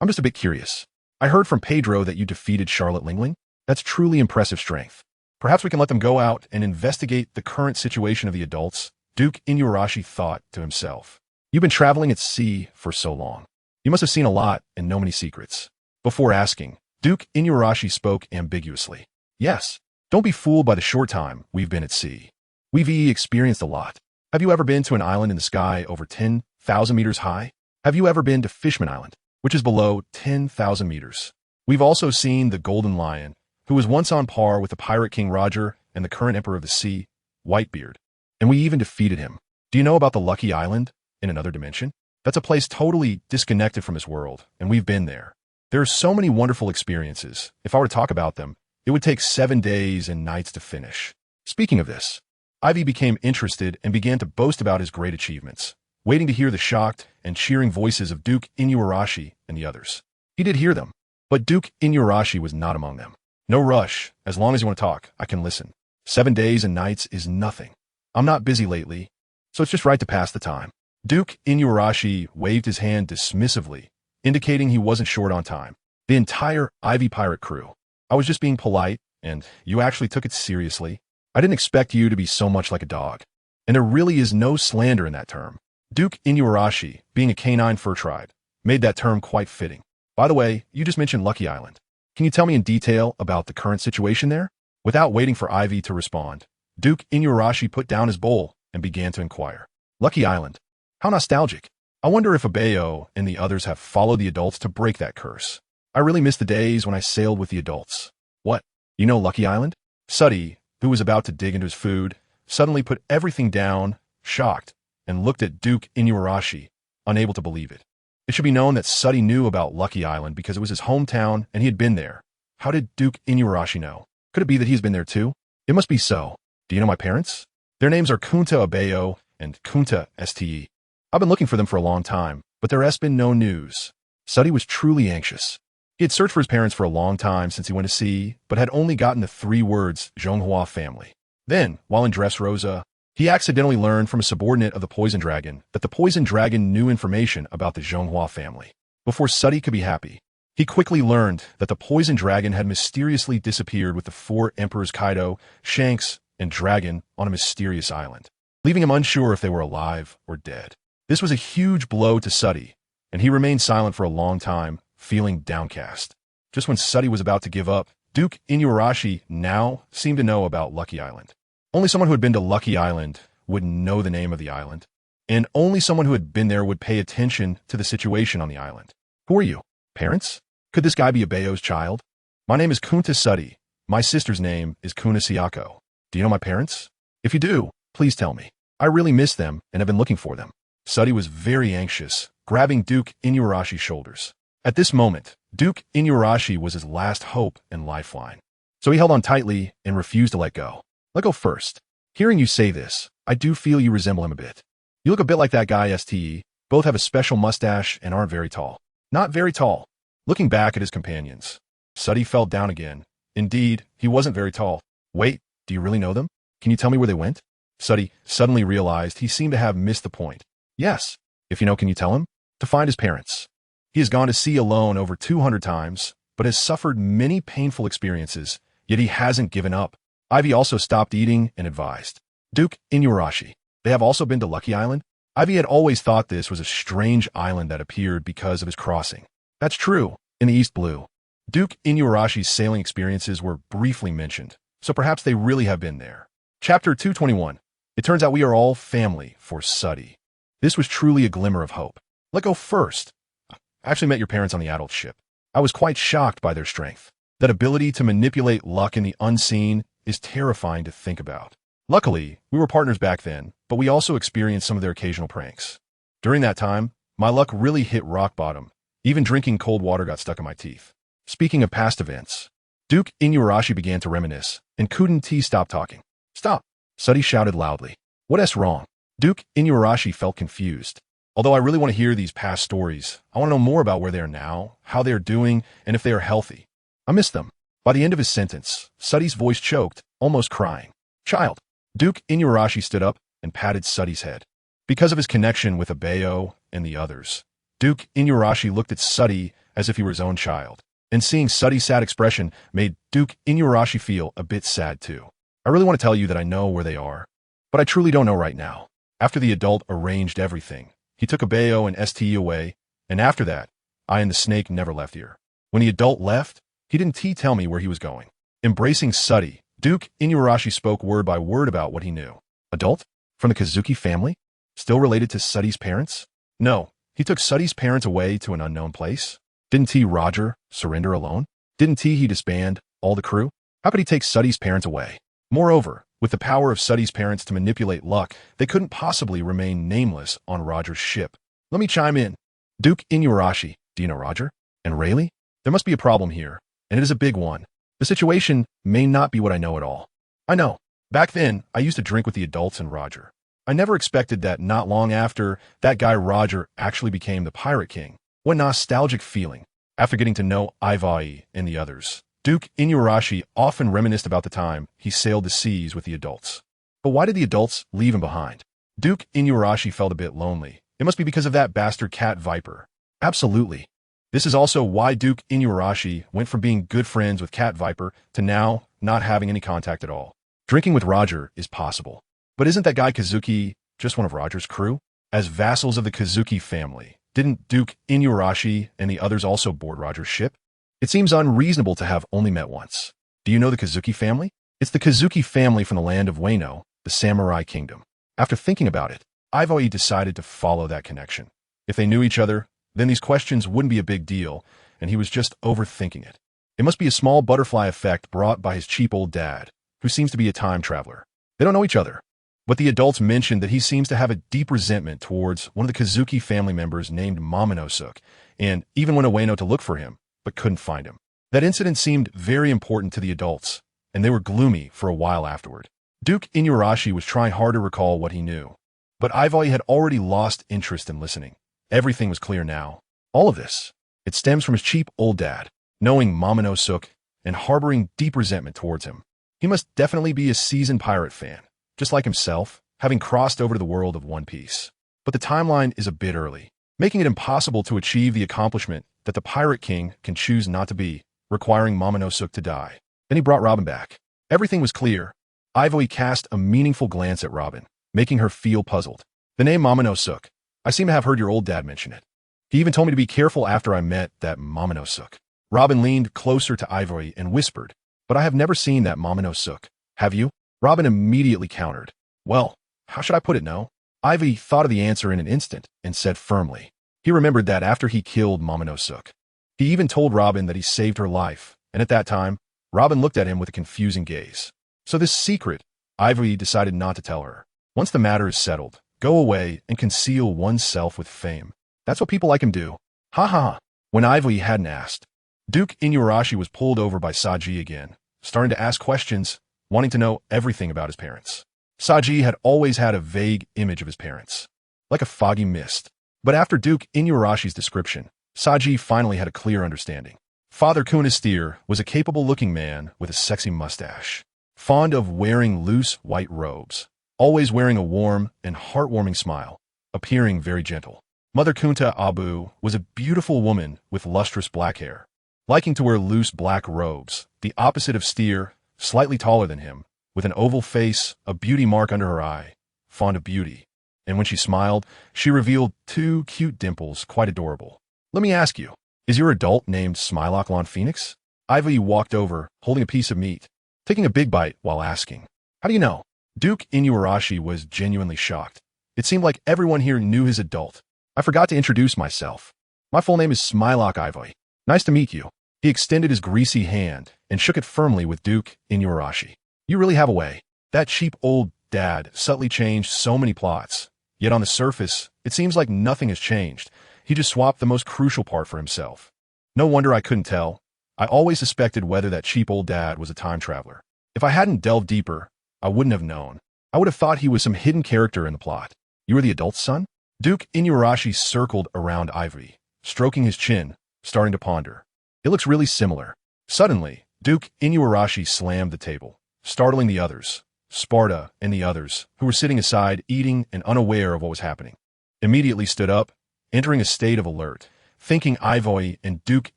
I'm just a bit curious. I heard from Pedro that you defeated Charlotte Lingling. That's truly impressive strength. Perhaps we can let them go out and investigate the current situation of the adults, Duke Inuarashi thought to himself. You've been traveling at sea for so long. You must have seen a lot and know many secrets. Before asking, Duke Inuarashi spoke ambiguously. Yes, don't be fooled by the short time we've been at sea. We've experienced a lot. Have you ever been to an island in the sky over 10,000 meters high? Have you ever been to Fishman Island, which is below 10,000 meters? We've also seen the Golden Lion, who was once on par with the Pirate King Roger and the current Emperor of the Sea, Whitebeard. And we even defeated him. Do you know about the Lucky Island in another dimension? That's a place totally disconnected from this world, and we've been there. There are so many wonderful experiences. If I were to talk about them, it would take 7 days and nights to finish. Speaking of this, Aivi became interested and began to boast about his great achievements, waiting to hear the shocked and cheering voices of Duke Inuarashi and the others. He did hear them, but Duke Inuarashi was not among them. No rush. As long as you want to talk, I can listen. 7 days and nights is nothing. I'm not busy lately, so it's just right to pass the time. Duke Inuarashi waved his hand dismissively, indicating he wasn't short on time. The entire Aivi pirate crew. I was just being polite, and you actually took it seriously. I didn't expect you to be so much like a dog. And there really is no slander in that term. Duke Inuarashi, being a canine fur tribe, made that term quite fitting. By the way, you just mentioned Lucky Island. Can you tell me in detail about the current situation there? Without waiting for Aivi to respond, Duke Inuarashi put down his bowl and began to inquire. Lucky Island. How nostalgic. I wonder if Abeyo and the others have followed the adults to break that curse. I really miss the days when I sailed with the adults. What? You know Lucky Island? Suddy, who was about to dig into his food, suddenly put everything down, shocked, and looked at Duke Inuarashi, unable to believe it. It should be known that Suddy knew about Lucky Island because it was his hometown and he had been there. How did Duke Inuarashi know? Could it be that he's been there too? It must be so. Do you know my parents? Their names are Kunta Abeyo and Kunta Ste. I've been looking for them for a long time, but there has been no news. Suddy was truly anxious. He had searched for his parents for a long time since he went to sea, but had only gotten the 3 words Zhonghua family. Then, while in Dressrosa, he accidentally learned from a subordinate of the Poison Dragon that the Poison Dragon knew information about the Zhonghua family. Before Suddy could be happy, he quickly learned that the Poison Dragon had mysteriously disappeared with the 4 Emperors Kaido, Shanks, and Dragon on a mysterious island, leaving him unsure if they were alive or dead. This was a huge blow to Suddy, and he remained silent for a long time, feeling downcast. Just when Suddy was about to give up, Duke Inuarashi now seemed to know about Lucky Island. Only someone who had been to Lucky Island would know the name of the island, and only someone who had been there would pay attention to the situation on the island. Who are you? Parents? Could this guy be Abeyo's child? My name is Kunta Suddy. My sister's name is Kuna Siako. Do you know my parents? If you do, please tell me. I really miss them and have been looking for them. Suddy was very anxious, grabbing Duke Inuarashi's shoulders. At this moment, Duke Inuarashi was his last hope and lifeline. So he held on tightly and refused to let go. Let go first. Hearing you say this, I do feel you resemble him a bit. You look a bit like that guy Ste. Both have a special mustache and aren't very tall. Not very tall. Looking back at his companions, Suddy fell down again. Indeed, he wasn't very tall. Wait, do you really know them? Can you tell me where they went? Suddy suddenly realized he seemed to have missed the point. Yes. If you know, can you tell him? To find his parents. He has gone to sea alone over 200 times, but has suffered many painful experiences, yet he hasn't given up. Aivi also stopped eating and advised. Duke Inuarashi. They have also been to Lucky Island? Aivi had always thought this was a strange island that appeared because of his crossing. That's true, in the East Blue. Duke Inuarashi's sailing experiences were briefly mentioned, so perhaps they really have been there. Chapter 221. It turns out we are all family for Suddy. This was truly a glimmer of hope. Let go first. I actually met your parents on the adult ship. I was quite shocked by their strength. That ability to manipulate luck in the unseen is terrifying to think about. Luckily, we were partners back then, but we also experienced some of their occasional pranks. During that time, my luck really hit rock bottom. Even drinking cold water got stuck in my teeth. Speaking of past events, Duke Inuarashi began to reminisce, and Kuden T stopped talking. Stop. Shati shouted loudly. What's wrong? Duke Inuarashi felt confused. Although I really want to hear these past stories, I want to know more about where they are now, how they are doing, and if they are healthy. I miss them. By the end of his sentence, Shati's voice choked, almost crying. Child. Duke Inuarashi stood up and patted Shati's head. Because of his connection with Abayo and the others, Duke Inuarashi looked at Shati as if he were his own child. And seeing Shati's sad expression made Duke Inuarashi feel a bit sad too. I really want to tell you that I know where they are, but I truly don't know right now. After the adult arranged everything, he took Abayo and STE away, and after that, I and the snake never left here. When the adult left, he didn't tell me where he was going. Embracing Shati, Duke Inuarashi spoke word by word about what he knew. Adult? From the Kazuki family? Still related to Shati's parents? No, he took Shati's parents away to an unknown place. Didn't Roger surrender alone? Didn't he disband all the crew? How could he take Shati's parents away? Moreover, with the power of Shati's parents to manipulate luck, they couldn't possibly remain nameless on Roger's ship. Let me chime in. Duke Inuarashi, do you know Roger? And Rayleigh? There must be a problem here, and it is a big one. The situation may not be what I know at all. I know. Back then, I used to drink with the adults and Roger. I never expected that not long after, that guy Roger actually became the Pirate King. What nostalgic feeling. After getting to know Aivi and the others, Duke Inuarashi often reminisced about the time he sailed the seas with the adults. But why did the adults leave him behind? Duke Inuarashi felt a bit lonely. It must be because of that bastard cat Viper. Absolutely. This is also why Duke Inuarashi went from being good friends with Cat Viper to now not having any contact at all. Drinking with Roger is possible. But isn't that guy Kazuki just one of Roger's crew? As vassals of the Kazuki family, didn't Duke Inuarashi and the others also board Roger's ship? It seems unreasonable to have only met once. Do you know the Kazuki family? It's the Kazuki family from the land of Wano, the samurai kingdom. After thinking about it, Aivi decided to follow that connection. If they knew each other, then these questions wouldn't be a big deal, and he was just overthinking it. It must be a small butterfly effect brought by his cheap old dad, who seems to be a time traveler. They don't know each other. But the adults mentioned that he seems to have a deep resentment towards one of the Kazuki family members named Momonosuke, and even went to Wano to look for him, but couldn't find him. That incident seemed very important to the adults, and they were gloomy for a while afterward. Duke Inuarashi was trying hard to recall what he knew, but Aivi had already lost interest in listening. Everything was clear now. All of this, it stems from his cheap old dad, knowing Momonosuke and harboring deep resentment towards him. He must definitely be a seasoned pirate fan, just like himself, having crossed over to the world of One Piece. But the timeline is a bit early, making it impossible to achieve the accomplishment that the Pirate King can choose not to be, requiring Momonosuke to die. Then he brought Robin back. Everything was clear. Aivi cast a meaningful glance at Robin, making her feel puzzled. The name Momonosuke. I seem to have heard your old dad mention it. He even told me to be careful after I met that Momonosuke. Robin leaned closer to Aivi and whispered, but I have never seen that Momonosuke. Have you? Robin immediately countered. Well, how should I put it, no? Aivi thought of the answer in an instant and said firmly. He remembered that after he killed Momonosuke, he even told Robin that he saved her life, and at that time, Robin looked at him with a confusing gaze. So this secret, Aivi decided not to tell her. Once the matter is settled, go away and conceal oneself with fame. That's what people like him do. Ha ha ha. When Aivi hadn't asked, Duke Inuarashi was pulled over by Saji again, starting to ask questions, wanting to know everything about his parents. Saji had always had a vague image of his parents, like a foggy mist. But after Duke Inuarashi's description, Saji finally had a clear understanding. Father Kunistir was a capable-looking man with a sexy mustache, fond of wearing loose white robes, always wearing a warm and heartwarming smile, appearing very gentle. Mother Kunta Abu was a beautiful woman with lustrous black hair, liking to wear loose black robes, the opposite of Steer, slightly taller than him, with an oval face, a beauty mark under her eye, fond of beauty. And when she smiled, she revealed 2 cute dimples, quite adorable. Let me ask you, is your adult named Smiloklon Phoenix? Aivi walked over, holding a piece of meat, taking a big bite while asking, how do you know? Duke Inuarashi was genuinely shocked. It seemed like everyone here knew his adult. I forgot to introduce myself. My full name is Smilok Aivi. Nice to meet you. He extended his greasy hand and shook it firmly with Duke Inuarashi. You really have a way. That cheap old dad subtly changed so many plots. Yet on the surface, it seems like nothing has changed. He just swapped the most crucial part for himself. No wonder I couldn't tell. I always suspected whether that cheap old dad was a time traveler. If I hadn't delved deeper, I wouldn't have known. I would have thought he was some hidden character in the plot. You are the adult's son? Duke Inuarashi circled around Aivi, stroking his chin, starting to ponder. It looks really similar. Suddenly, Duke Inuarashi slammed the table, startling the others, Sparta and the others, who were sitting aside eating and unaware of what was happening. Immediately stood up, entering a state of alert, thinking Aivi and Duke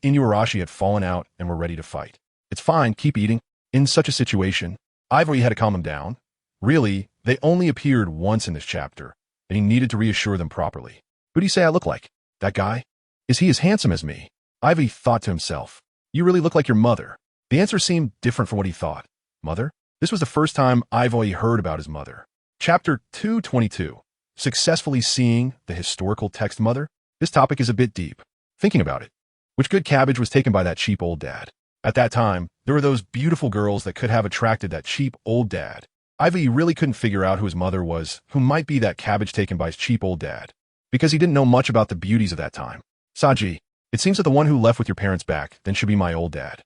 Inuarashi had fallen out and were ready to fight. It's fine, keep eating. In such a situation, Aivi had to calm them down. Really, they only appeared once in this chapter, and he needed to reassure them properly. Who do you say I look like? That guy? Is he as handsome as me? Aivi thought to himself. You really look like your mother. The answer seemed different from what he thought. Mother? This was the first time Aivi heard about his mother. Chapter 222. Successfully seeing the historical text mother? This topic is a bit deep. Thinking about it. Which good cabbage was taken by that cheap old dad? At that time, there were those beautiful girls that could have attracted that cheap old dad. Aivi really couldn't figure out who his mother was, who might be that cabbage taken by his cheap old dad, because he didn't know much about the beauties of that time. Saji, it seems that the one who left with your parents back then should be my old dad.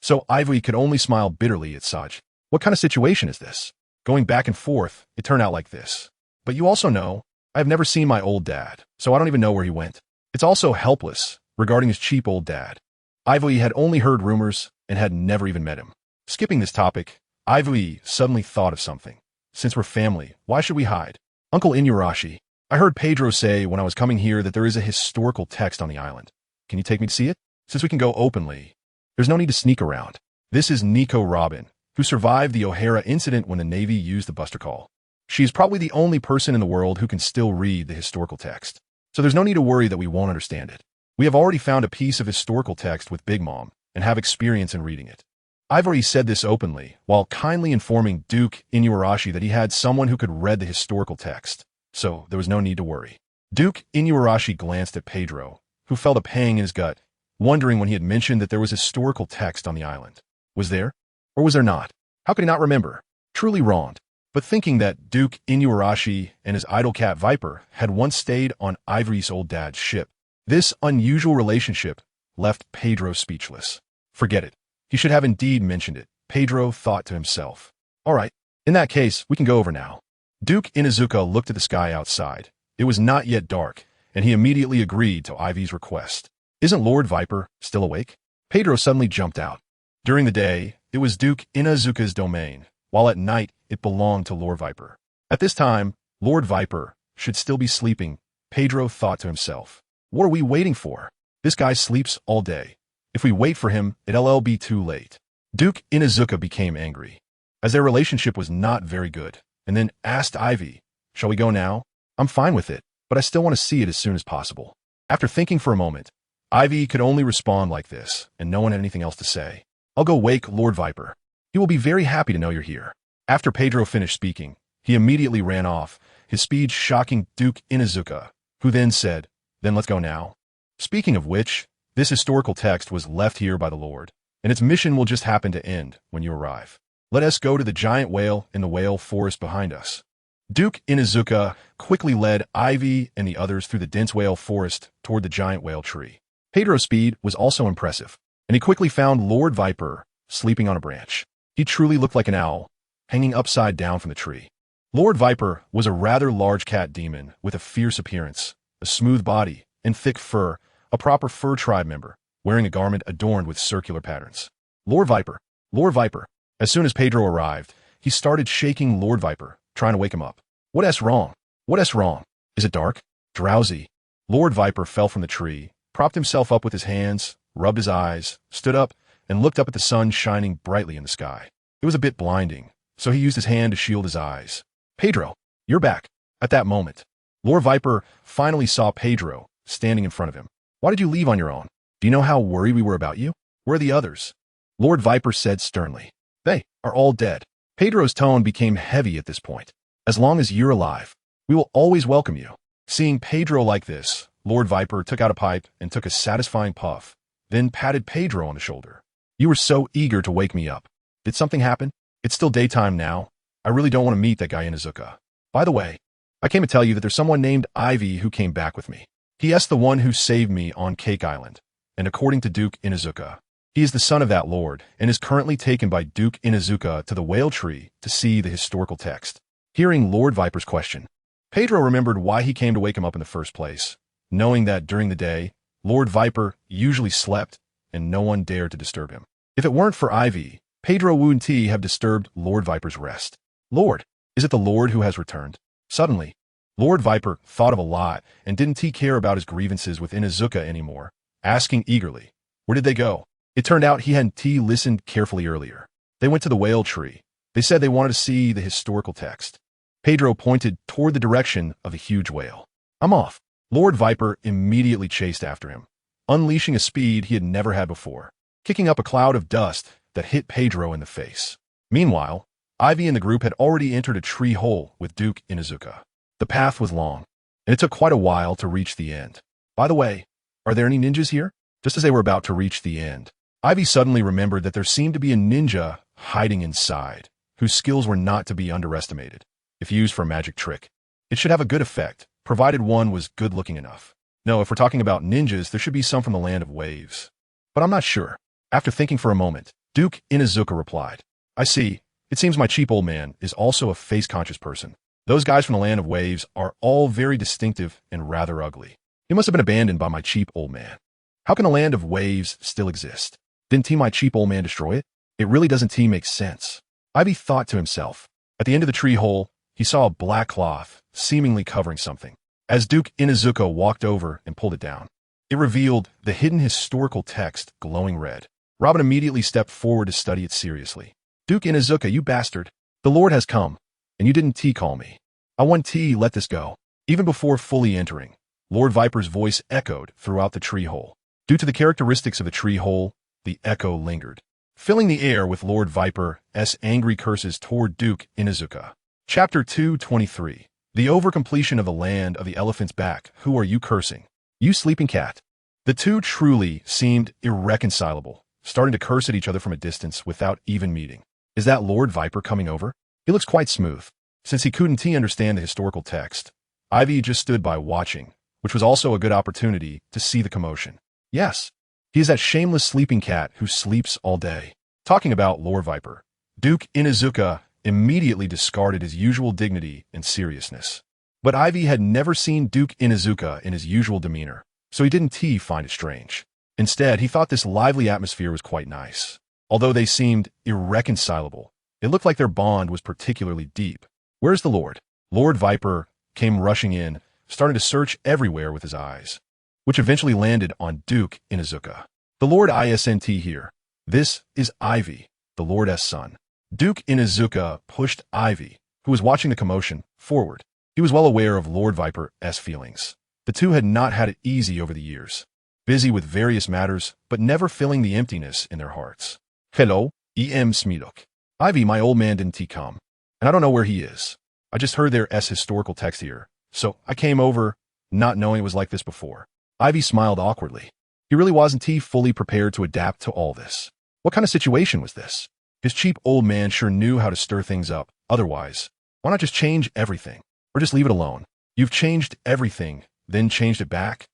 So Aivi could only smile bitterly at Saj. What kind of situation is this? Going back and forth, it turned out like this. But you also know, I have never seen my old dad, so I don't even know where he went. It's also helpless regarding his cheap old dad. Aivi had only heard rumors and had never even met him. Skipping this topic, Aivi suddenly thought of something. Since we're family, why should we hide? Uncle Inuarashi, I heard Pedro say when I was coming here that there is a historical text on the island. Can you take me to see it? Since we can go openly, there's no need to sneak around. This is Nico Robin, who survived the O'Hara incident when the Navy used the Buster Call. She is probably the only person in the world who can still read the historical text. So there's no need to worry that we won't understand it. We have already found a piece of historical text with Big Mom and have experience in reading it. I've already said this openly, while kindly informing Duke Inuarashi that he had someone who could read the historical text. So there was no need to worry. Duke Inuarashi glanced at Pedro, who felt a pang in his gut, wondering when he had mentioned that there was historical text on the island. Was there? Or was there not? How could he not remember? Truly wronged. But thinking that Duke Inuarashi and his idol cat Viper had once stayed on Ivory's old dad's ship, this unusual relationship left Pedro speechless. Forget it. He should have indeed mentioned it, Pedro thought to himself. All right, in that case, we can go over now. Duke Inuzuka looked at the sky outside. It was not yet dark, and he immediately agreed to Ivy's request. Isn't Lord Viper still awake? Pedro suddenly jumped out. During the day, it was Duke Inuzuka's domain, while at night it belonged to Lord Viper. At this time, Lord Viper should still be sleeping, Pedro thought to himself. What are we waiting for? This guy sleeps all day. If we wait for him, it'll be too late. Duke Inuzuka became angry, as their relationship was not very good, and then asked Aivi, shall we go now? I'm fine with it, but I still want to see it as soon as possible. After thinking for a moment, Aivi could only respond like this, and no one had anything else to say. I'll go wake Lord Viper. He will be very happy to know you're here. After Pedro finished speaking, he immediately ran off, his speed shocking Duke Inuzuka, who then said, then let's go now. Speaking of which, this historical text was left here by the Lord, and its mission will just happen to end when you arrive. Let us go to the giant whale in the whale forest behind us. Duke Inuzuka quickly led Aivi and the others through the dense whale forest toward the giant whale tree. Pedro's speed was also impressive, and he quickly found Lord Viper sleeping on a branch. He truly looked like an owl, hanging upside down from the tree. Lord Viper was a rather large cat demon with a fierce appearance, a smooth body, and thick fur, a proper fur tribe member, wearing a garment adorned with circular patterns. Lord Viper, Lord Viper. As soon as Pedro arrived, he started shaking Lord Viper, trying to wake him up. What's wrong? What's wrong? Is it dark? Drowsy? Lord Viper fell from the tree, propped himself up with his hands, rubbed his eyes, stood up, and looked up at the sun shining brightly in the sky. It was a bit blinding, so he used his hand to shield his eyes. Pedro, you're back. At that moment, Lord Viper finally saw Pedro standing in front of him. Why did you leave on your own? Do you know how worried we were about you? Where are the others? Lord Viper said sternly. They are all dead. Pedro's tone became heavy at this point. As long as you're alive, we will always welcome you. Seeing Pedro like this, Lord Viper took out a pipe and took a satisfying puff, then patted Pedro on the shoulder. You were so eager to wake me up. Did something happen? It's still daytime now. I really don't want to meet that guy Inuzuka. By the way, I came to tell you that there's someone named Aivi who came back with me. He is the one who saved me on Cake Island, and according to Duke Inuzuka, he is the son of that lord and is currently taken by Duke Inuzuka to the whale tree to see the historical text. Hearing Lord Viper's question, Pedro remembered why he came to wake him up in the first place, knowing that during the day, Lord Viper usually slept and no one dared to disturb him. If it weren't for Aivi, Pedro wouldn't have disturbed Lord Viper's rest. Lord, is it the Lord who has returned? Suddenly, Lord Viper thought of a lot and didn't care about his grievances with Inuzuka anymore, asking eagerly, where did they go? It turned out he hadn't listened carefully earlier. They went to the whale tree. They said they wanted to see the historical text. Pedro pointed toward the direction of the huge whale. I'm off. Lord Viper immediately chased after him, unleashing a speed he had never had before, kicking up a cloud of dust that hit Pedro in the face. Meanwhile, Aivi and the group had already entered a tree hole with Duke Inuzuka. The path was long, and it took quite a while to reach the end. By the way, are there any ninjas here? Just as they were about to reach the end, Aivi suddenly remembered that there seemed to be a ninja hiding inside, whose skills were not to be underestimated. If used for a magic trick, it should have a good effect, provided one was good-looking enough. No, if we're talking about ninjas, there should be some from the land of waves. But I'm not sure. After thinking for a moment, Duke Inuzuka replied, I see. It seems my cheap old man is also a face-conscious person. Those guys from the land of waves are all very distinctive and rather ugly. He must have been abandoned by my cheap old man. How can a land of waves still exist? Didn't my cheap old man destroy it? It really doesn't make sense. Aivi thought to himself. At the end of the tree hole, he saw a black cloth, seemingly covering something. As Duke Inuzuka walked over and pulled it down, it revealed the hidden historical text glowing red. Robin immediately stepped forward to study it seriously. Duke Inuzuka, you bastard. The Lord has come, and you didn't call me. I want let this go. Even before fully entering, Lord Viper's voice echoed throughout the tree hole. Due to the characteristics of the tree hole, the echo lingered, filling the air with Lord Viper's angry curses toward Duke Inuzuka. Chapter 223. The overcompletion of the land of the elephant's back. Who are you cursing? You sleeping cat. The two truly seemed irreconcilable, starting to curse at each other from a distance without even meeting. Is that Lord Viper coming over? He looks quite smooth. Since he couldn't understand the historical text, Aivi just stood by watching, which was also a good opportunity to see the commotion. Yes, he is that shameless sleeping cat who sleeps all day. Talking about Lord Viper, Duke Inuzuka immediately discarded his usual dignity and seriousness. But Aivi had never seen Duke Inuzuka in his usual demeanor, so he didn't find it strange. Instead, he thought this lively atmosphere was quite nice. Although they seemed irreconcilable, it looked like their bond was particularly deep. Where's the Lord? Lord Viper came rushing in, starting to search everywhere with his eyes, which eventually landed on Duke Inuzuka. The Lord isn't here. This is Aivi, the Lord's son. Duke Inuzuka pushed Aivi, who was watching the commotion, forward. He was well aware of Lord Viper's feelings. The two had not had it easy over the years, busy with various matters, but never filling the emptiness in their hearts. Hello, Smidok. Aivi, my old man didn't come, and I don't know where he is. I just heard their historical text here, so I came over, not knowing it was like this before. Aivi smiled awkwardly. He really wasn't fully prepared to adapt to all this. What kind of situation was this? His cheap old man sure knew how to stir things up. Otherwise, why not just change everything? Or just leave it alone? You've changed everything, then changed it back?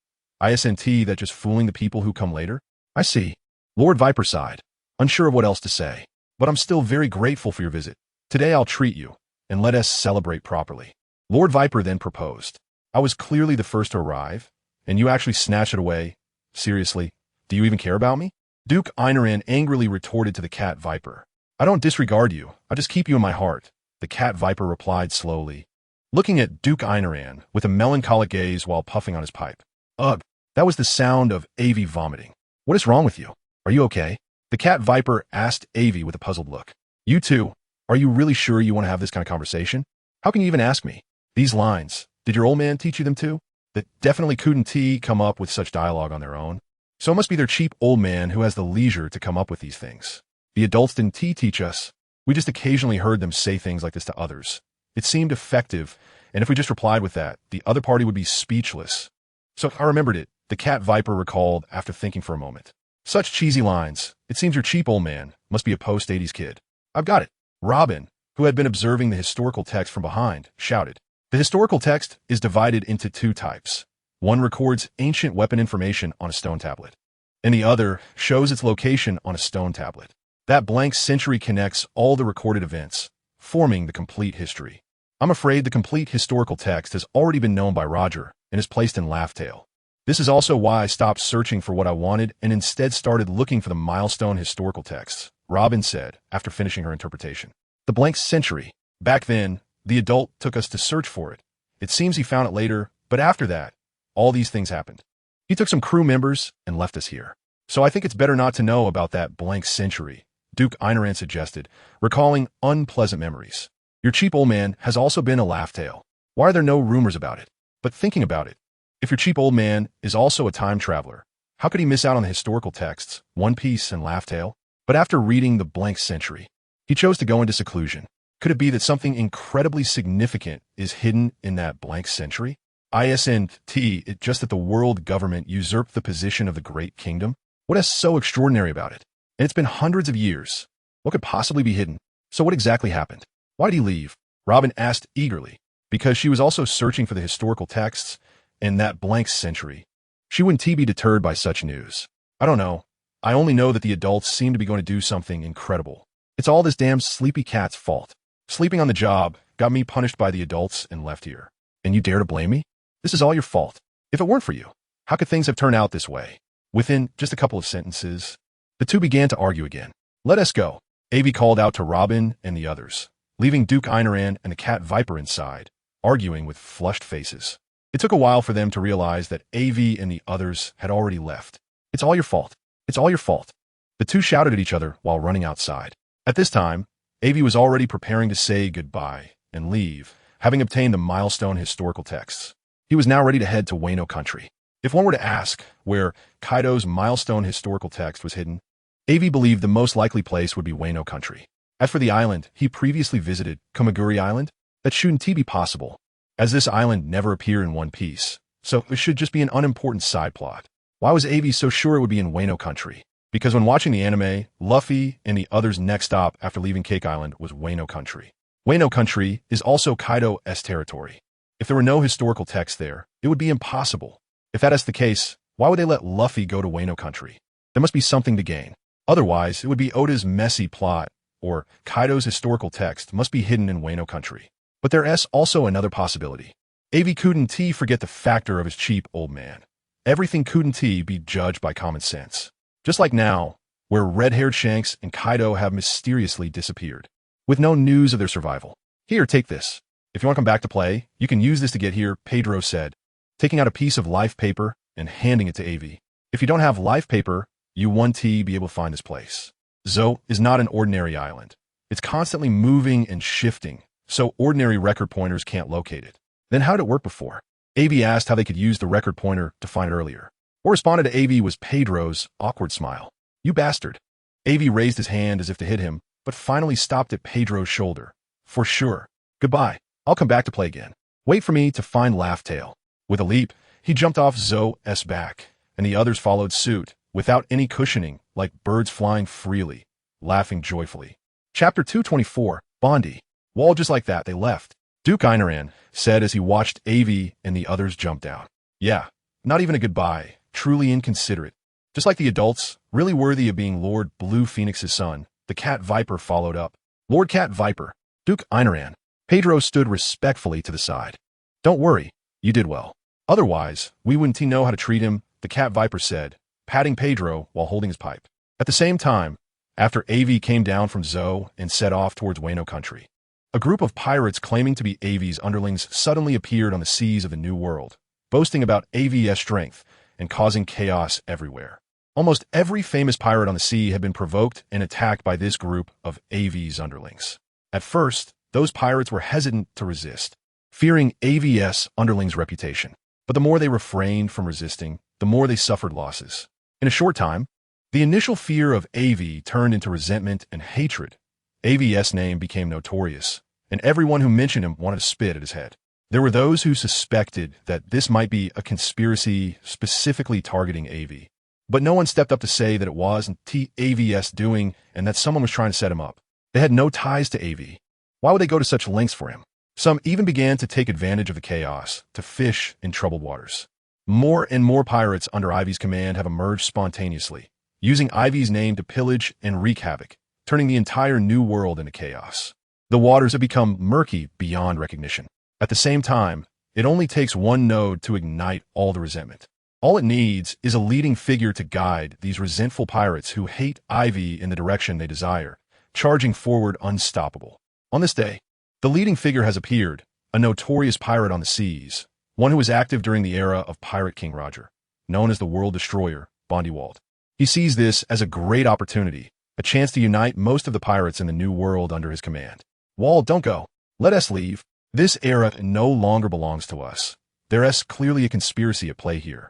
Isn't that just fooling the people who come later? I see. Lord Viper sighed, unsure of what else to say. But I'm still very grateful for your visit. Today I'll treat you, and let us celebrate properly. Lord Viper then proposed. I was clearly the first to arrive, and you actually snatched it away. Seriously, do you even care about me? Duke Einaran angrily retorted to the cat Viper. I don't disregard you, I just keep you in my heart, the cat Viper replied slowly, looking at Duke Einaran with a melancholic gaze while puffing on his pipe. Ugh, that was the sound of Aivi vomiting. What is wrong with you? Are you okay? The cat Viper asked Aivi with a puzzled look. You too. Are you really sure you want to have this kind of conversation? How can you even ask me? These lines, did your old man teach you them too? That definitely couldn't come up with such dialogue on their own. So it must be their cheap old man who has the leisure to come up with these things. The adults didn't teach us. We just occasionally heard them say things like this to others. It seemed effective, and if we just replied with that, the other party would be speechless. So I remembered it, the cat Viper recalled after thinking for a moment. Such cheesy lines. It seems your cheap old man must be a post-80s kid. I've got it. Robin, who had been observing the historical text from behind, shouted. The historical text is divided into two types. One records ancient weapon information on a stone tablet, and the other shows its location on a stone tablet. That blank century connects all the recorded events, forming the complete history. I'm afraid the complete historical text has already been known by Roger and is placed in Laughtail. This is also why I stopped searching for what I wanted and instead started looking for the milestone historical texts, Robin said after finishing her interpretation. The blank century. Back then, the adult took us to search for it. It seems he found it later, but after that, all these things happened. He took some crew members and left us here. So I think it's better not to know about that blank century, Duke Einaran suggested, recalling unpleasant memories. Your cheap old man has also been a Laughtail. Why are there no rumors about it? But thinking about it, if your cheap old man is also a time traveler, how could he miss out on the historical texts, One Piece and Laughtail? But after reading the blank century, he chose to go into seclusion. Could it be that something incredibly significant is hidden in that blank century? Isn't it just that the world government usurped the position of the Great Kingdom? What is so extraordinary about it? And it's been hundreds of years. What could possibly be hidden? So what exactly happened? Why did he leave? Robin asked eagerly, because she was also searching for the historical texts in that blank century. She wouldn't be deterred by such news. I don't know. I only know that the adults seem to be going to do something incredible. It's all this damn sleepy cat's fault. Sleeping on the job got me punished by the adults and left here. And you dare to blame me? This is all your fault. If it weren't for you, how could things have turned out this way? Within just a couple of sentences, the two began to argue again. Let us go, Aivi called out to Robin and the others, leaving Duke Einaran and the cat Viper inside, arguing with flushed faces. It took a while for them to realize that Aivi and the others had already left. It's all your fault. It's all your fault. The two shouted at each other while running outside. At this time, Aivi was already preparing to say goodbye and leave, having obtained the milestone historical texts. He was now ready to head to Wano country. If one were to ask where Kaido's milestone historical text was hidden, Aivi believed the most likely place would be Wano country. As for the island he previously visited, Komaguri Island, that shouldn't be possible, as this island never appeared in One Piece, so it should just be an unimportant side plot. Why was Aivi so sure it would be in Wano country? Because when watching the anime, Luffy and the others' next stop after leaving Cake Island was Wano country. Wano country is also Kaido's territory. If there were no historical text there, it would be impossible. If that is the case, why would they let Luffy go to Wano country? There must be something to gain. Otherwise, it would be Oda's messy plot, or Kaido's historical text must be hidden in Wano country. But there is also another possibility. Aivi couldn't forget the factor of his cheap old man. Everything couldn't be judged by common sense. Just like now, where red-haired Shanks and Kaido have mysteriously disappeared, with no news of their survival. Here, take this. If you want to come back to play, you can use this to get here, Pedro said, taking out a piece of life paper and handing it to Aivi. If you don't have life paper, you won't be able to find this place. Zo is not an ordinary island. It's constantly moving and shifting, so ordinary record pointers can't locate it. Then how did it work before? Aivi asked how they could use the record pointer to find it earlier. What responded to Aivi was Pedro's awkward smile. You bastard. Aivi raised his hand as if to hit him, but finally stopped at Pedro's shoulder. For sure. Goodbye. I'll come back to play again. Wait for me to find Laughtail. With a leap, he jumped off Zo's back, and the others followed suit, without any cushioning, like birds flying freely, laughing joyfully. Chapter 224, Bondi. Well, just like that, they left. Duke Einaran said as he watched Aivi and the others jump down. Yeah, not even a goodbye, truly inconsiderate. Just like the adults, really worthy of being Lord Blue Phoenix's son, the Cat Viper followed up. Lord Cat Viper, Duke Einaran. Pedro stood respectfully to the side. Don't worry, you did well. Otherwise, we wouldn't know how to treat him, the Cat Viper said, patting Pedro while holding his pipe. At the same time, after Aivi came down from Zo and set off towards Wano country, a group of pirates claiming to be Aivi's underlings suddenly appeared on the seas of the New World, boasting about Aivi's strength and causing chaos everywhere. Almost every famous pirate on the sea had been provoked and attacked by this group of Aivi's underlings. At first, those pirates were hesitant to resist, fearing Aivi's underlings' reputation. But the more they refrained from resisting, the more they suffered losses. In a short time, the initial fear of Aivi turned into resentment and hatred. Aivi's name became notorious, and everyone who mentioned him wanted to spit at his head. There were those who suspected that this might be a conspiracy specifically targeting Aivi. But no one stepped up to say that it wasn't Aivi's doing and that someone was trying to set him up. They had no ties to Aivi. Why would they go to such lengths for him? Some even began to take advantage of the chaos to fish in troubled waters. More and more pirates under Aivi's command have emerged spontaneously, using Aivi's name to pillage and wreak havoc, turning the entire New World into chaos. The waters have become murky beyond recognition. At the same time, it only takes one node to ignite all the resentment. All it needs is a leading figure to guide these resentful pirates who hate Aivi in the direction they desire, charging forward unstoppable. On this day, the leading figure has appeared, a notorious pirate on the seas, one who was active during the era of Pirate King Roger, known as the World Destroyer, Wald. He sees this as a great opportunity, a chance to unite most of the pirates in the new world under his command. Wald, don't go. Let us leave. This era no longer belongs to us. There is clearly a conspiracy at play here.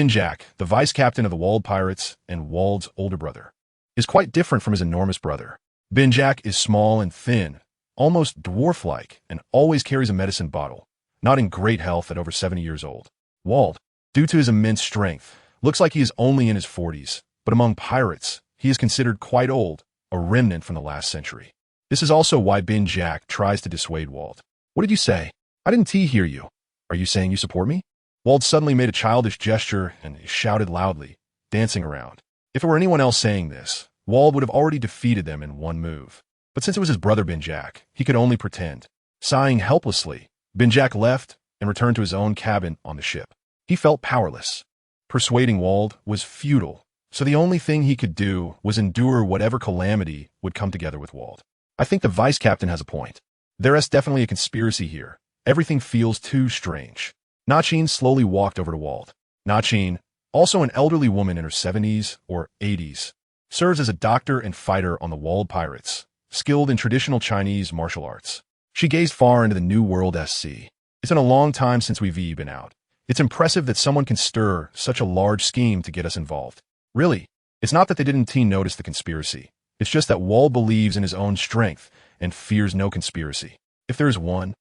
Jack, the vice captain of the Wald pirates and Wald's older brother, is quite different from his enormous brother. Jack is small and thin, almost dwarf-like, and always carries a medicine bottle, not in great health at over 70 years old. Wald, due to his immense strength, looks like he is only in his 40s, but among pirates, he is considered quite old, a remnant from the last century. This is also why Jack tries to dissuade Wald. What did you say? I didn't hear you. Are you saying you support me? Wald suddenly made a childish gesture and shouted loudly, dancing around. If it were anyone else saying this, Wald would have already defeated them in one move. But since it was his brother Jack, he could only pretend. Sighing helplessly, Jack left and returned to his own cabin on the ship. He felt powerless. Persuading Wald was futile, so the only thing he could do was endure whatever calamity would come together with Wald. I think the vice captain has a point. There is definitely a conspiracy here. Everything feels too strange. Nachin slowly walked over to Wald. Nachin, also an elderly woman in her 70s or 80s, serves as a doctor and fighter on the Wald pirates, skilled in traditional Chinese martial arts. She gazed far into the New World SC. It's been a long time since we've been out. It's impressive that someone can stir such a large scheme to get us involved. Really, it's not that they didn't notice the conspiracy. It's just that Wald believes in his own strength and fears no conspiracy. If there is one,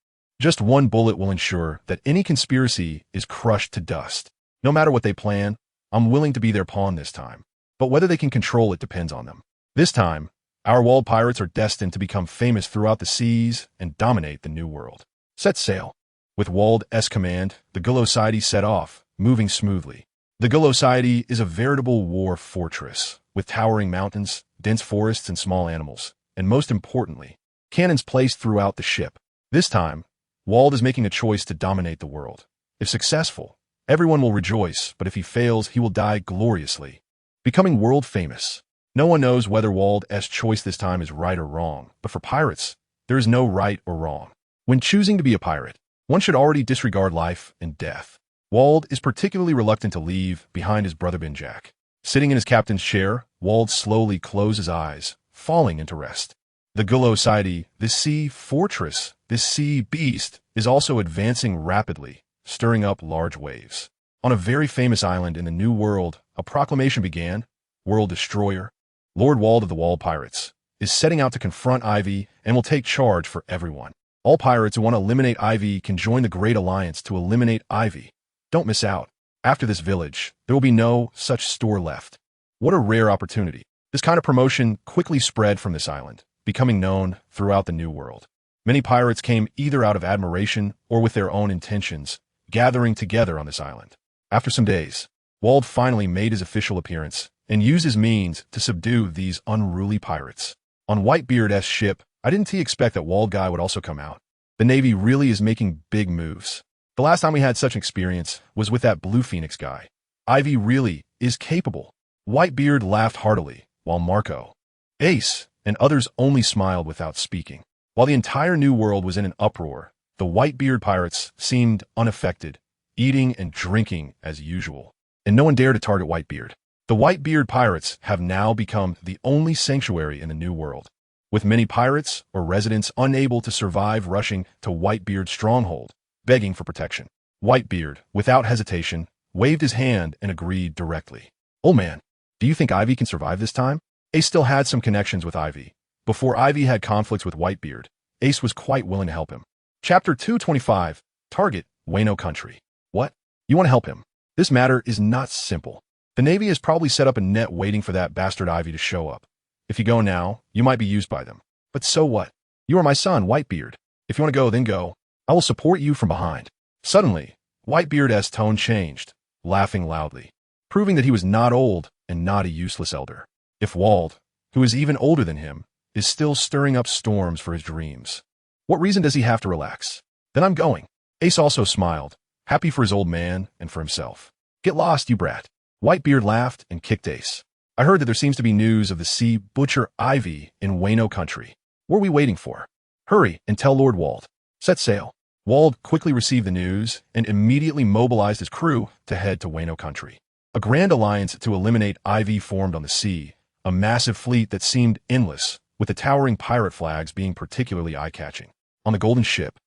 just one bullet will ensure that any conspiracy is crushed to dust. No matter what they plan, I'm willing to be their pawn this time. But whether they can control it depends on them. This time, our Wald pirates are destined to become famous throughout the seas and dominate the New World. Set sail. With Wald's command, the Gulosity set off, moving smoothly. The Gulosity is a veritable war fortress, with towering mountains, dense forests, and small animals, and most importantly, cannons placed throughout the ship. This time, Wald is making a choice to dominate the world. If successful, everyone will rejoice, but if he fails, he will die gloriously, becoming world famous. No one knows whether Wald's choice this time is right or wrong, but for pirates, there is no right or wrong. When choosing to be a pirate, one should already disregard life and death. Wald is particularly reluctant to leave behind his brother Jack. Sitting in his captain's chair, Wald slowly closed his eyes, falling into rest. The Gulosity, this sea fortress, this sea beast, is also advancing rapidly, stirring up large waves. On a very famous island in the New World, a proclamation began. World Destroyer, Lord Wald of the Wald Pirates, is setting out to confront Aivi and will take charge for everyone. All pirates who want to eliminate Aivi can join the Great Alliance to eliminate Aivi. Don't miss out. After this village, there will be no such store left. What a rare opportunity. This kind of promotion quickly spread from this island, becoming known throughout the New World. Many pirates came either out of admiration or with their own intentions, gathering together on this island. After some days, Wald finally made his official appearance and used his means to subdue these unruly pirates. On Whitebeard's ship, I didn't expect that Wald guy would also come out. The Navy really is making big moves. The last time we had such an experience was with that Blue Phoenix guy. Aivi really is capable. Whitebeard laughed heartily, while Marco, Ace, and others only smiled without speaking. While the entire New World was in an uproar, the Whitebeard pirates seemed unaffected, eating and drinking as usual. And no one dared to target Whitebeard. The Whitebeard pirates have now become the only sanctuary in the New World, with many pirates or residents unable to survive rushing to Whitebeard's stronghold, begging for protection. Whitebeard, without hesitation, waved his hand and agreed directly. "Old man, do you think Aivi can survive this time?" Ace still had some connections with Aivi. Before Aivi had conflicts with Whitebeard, Ace was quite willing to help him. Chapter 225, Target, Wano Country. What? You want to help him? This matter is not simple. The Navy has probably set up a net waiting for that bastard Aivi to show up. If you go now, you might be used by them. But so what? You are my son, Whitebeard. If you want to go, then go. I will support you from behind. Suddenly, Whitebeard's tone changed, laughing loudly, proving that he was not old and not a useless elder. If Wald, who is even older than him, is still stirring up storms for his dreams. What reason does he have to relax? Then I'm going. Ace also smiled, happy for his old man and for himself. Get lost, you brat. Whitebeard laughed and kicked Ace. I heard that there seems to be news of the sea butcher Aivi in Wayno country. What are we waiting for? Hurry and tell Lord Wald. Set sail. Wald quickly received the news and immediately mobilized his crew to head to Wayno country. A grand alliance to eliminate Aivi formed on the sea, a massive fleet that seemed endless, with the towering pirate flags being particularly eye-catching. On the golden ship,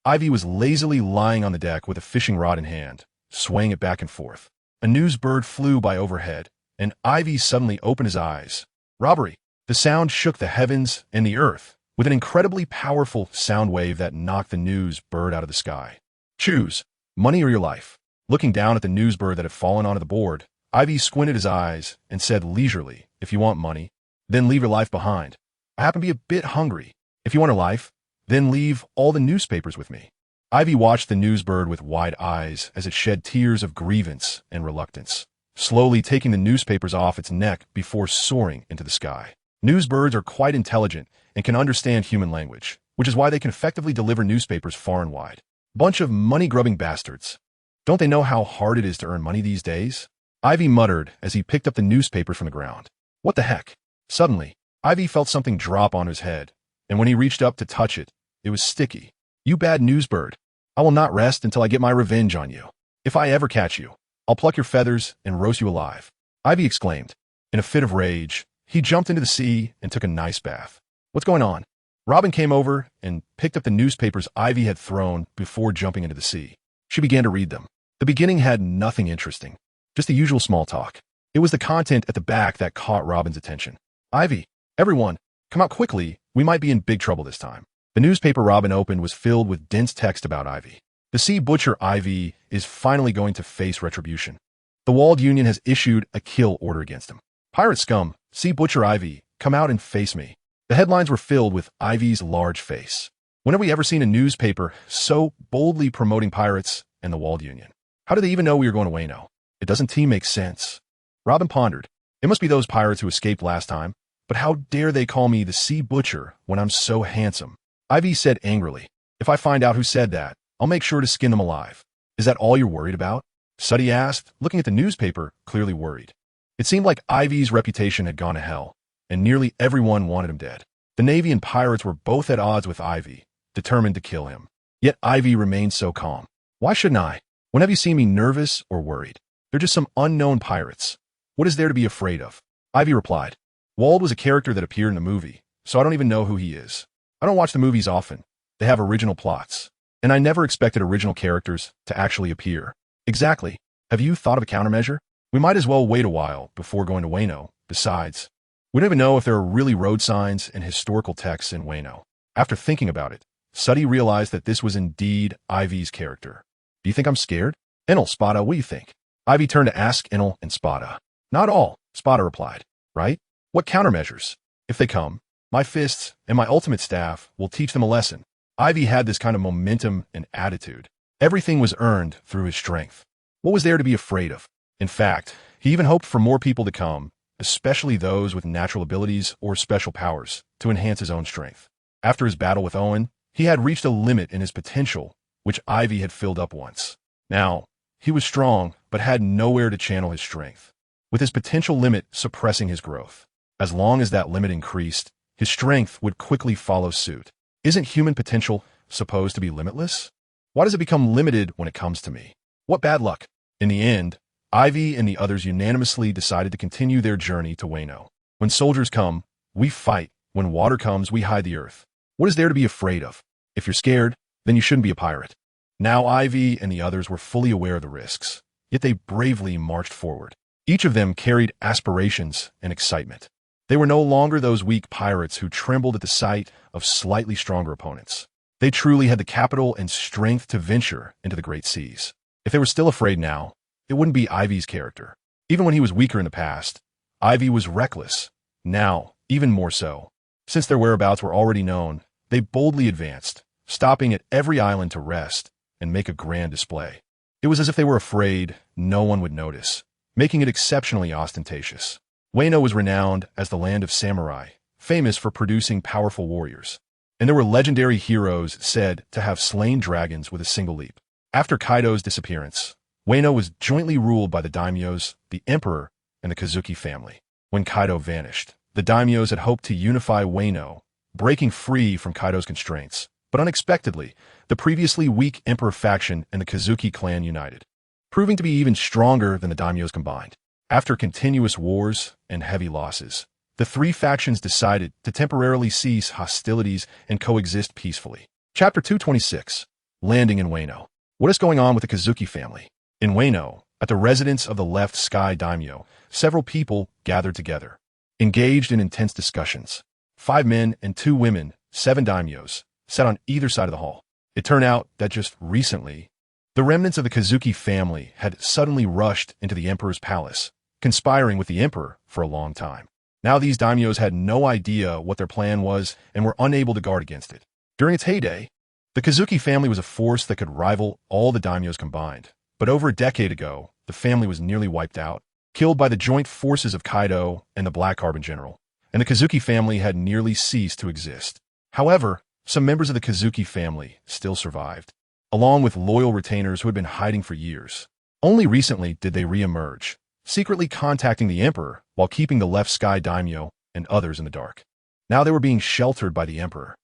Aivi was lazily lying on the deck with a fishing rod in hand, swaying it back and forth. A news bird flew by overhead, and Aivi suddenly opened his eyes. Robbery! The sound shook the heavens and the earth, with an incredibly powerful sound wave that knocked the news bird out of the sky. Choose, money or your life. Looking down at the news bird that had fallen onto the board, Aivi squinted his eyes and said leisurely, if you want money, then leave your life behind. I happen to be a bit hungry. If you want a life, then leave all the newspapers with me. Aivi watched the news bird with wide eyes as it shed tears of grievance and reluctance, slowly taking the newspapers off its neck before soaring into the sky. News birds are quite intelligent and can understand human language, which is why they can effectively deliver newspapers far and wide. Bunch of money-grubbing bastards. Don't they know how hard it is to earn money these days? Aivi muttered as he picked up the newspaper from the ground. What the heck? Suddenly, Aivi felt something drop on his head, and when he reached up to touch it, it was sticky. You bad news bird. I will not rest until I get my revenge on you. If I ever catch you, I'll pluck your feathers and roast you alive. Aivi exclaimed. In a fit of rage, he jumped into the sea and took a nice bath. What's going on? Robin came over and picked up the newspapers Aivi had thrown before jumping into the sea. She began to read them. The beginning had nothing interesting, just the usual small talk. It was the content at the back that caught Robin's attention. Aivi, everyone, come out quickly. We might be in big trouble this time. The newspaper Robin opened was filled with dense text about Aivi. The sea butcher Aivi is finally going to face retribution. The Walled Union has issued a kill order against him. Pirate scum, sea butcher Aivi, come out and face me. The headlines were filled with Ivy's large face. When have we ever seen a newspaper so boldly promoting pirates and the Walled Union? How do they even know we were going to Wayno? It doesn't make sense. Robin pondered. It must be those pirates who escaped last time, but how dare they call me the sea butcher when I'm so handsome? Aivi said angrily. If I find out who said that, I'll make sure to skin them alive. Is that all you're worried about? Shati asked, looking at the newspaper, clearly worried. It seemed like Ivy's reputation had gone to hell, and nearly everyone wanted him dead. The Navy and pirates were both at odds with Aivi, determined to kill him. Yet Aivi remained so calm. Why shouldn't I? When have you seen me nervous or worried? They're just some unknown pirates. What is there to be afraid of? Aivi replied. Wald was a character that appeared in a movie, so I don't even know who he is. I don't watch the movies often. They have original plots. And I never expected original characters to actually appear. Exactly. Have you thought of a countermeasure? We might as well wait a while before going to Wayno. Besides, we don't even know if there are really road signs and historical texts in Wayno. After thinking about it, Shati realized that this was indeed Ivy's character. Do you think I'm scared? Enel, Spada, what do you think? Aivi turned to ask Enel and Spada. Not all, Spada replied. Right? What countermeasures? If they come, my fists and my ultimate staff will teach them a lesson. Aivi had this kind of momentum and attitude. Everything was earned through his strength. What was there to be afraid of? In fact, he even hoped for more people to come, especially those with natural abilities or special powers, to enhance his own strength. After his battle with Owen, he had reached a limit in his potential, which Aivi had filled up once. Now, he was strong, but had nowhere to channel his strength, with his potential limit suppressing his growth. As long as that limit increased, his strength would quickly follow suit. Isn't human potential supposed to be limitless? Why does it become limited when it comes to me? What bad luck. In the end, Aivi and the others unanimously decided to continue their journey to Wayno. When soldiers come, we fight. When water comes, we hide the earth. What is there to be afraid of? If you're scared, then you shouldn't be a pirate. Now Aivi and the others were fully aware of the risks, yet they bravely marched forward. Each of them carried aspirations and excitement. They were no longer those weak pirates who trembled at the sight of slightly stronger opponents. They truly had the capital and strength to venture into the great seas. If they were still afraid now, it wouldn't be Ivy's character. Even when he was weaker in the past, Aivi was reckless. Now, even more so. Since their whereabouts were already known, they boldly advanced, stopping at every island to rest and make a grand display. It was as if they were afraid no one would notice, making it exceptionally ostentatious. Wayno was renowned as the land of samurai, famous for producing powerful warriors. And there were legendary heroes said to have slain dragons with a single leap. After Kaido's disappearance, Wano was jointly ruled by the daimyos, the emperor, and the Kazuki family. When Kaido vanished, the daimyos had hoped to unify Wano, breaking free from Kaido's constraints. But unexpectedly, the previously weak emperor faction and the Kazuki clan united, proving to be even stronger than the daimyos combined. After continuous wars and heavy losses, the three factions decided to temporarily cease hostilities and coexist peacefully. Chapter 226. Landing in Wano. What is going on with the Kazuki family? In Wano, at the residence of the Left Sky Daimyo, several people gathered together, engaged in intense discussions. 5 men and 2 women, 7 daimyos, sat on either side of the hall. It turned out that just recently, the remnants of the Kazuki family had suddenly rushed into the emperor's palace, conspiring with the emperor for a long time. Now these daimyos had no idea what their plan was and were unable to guard against it. During its heyday, the Kazuki family was a force that could rival all the daimyos combined. But over a decade ago, the family was nearly wiped out, killed by the joint forces of Kaido and the Black Carbon General, and the Kazuki family had nearly ceased to exist. However, some members of the Kazuki family still survived, along with loyal retainers who had been hiding for years. Only recently did they re-emerge, secretly contacting the emperor while keeping the Left Sky Daimyo and others in the dark. Now they were being sheltered by the emperor.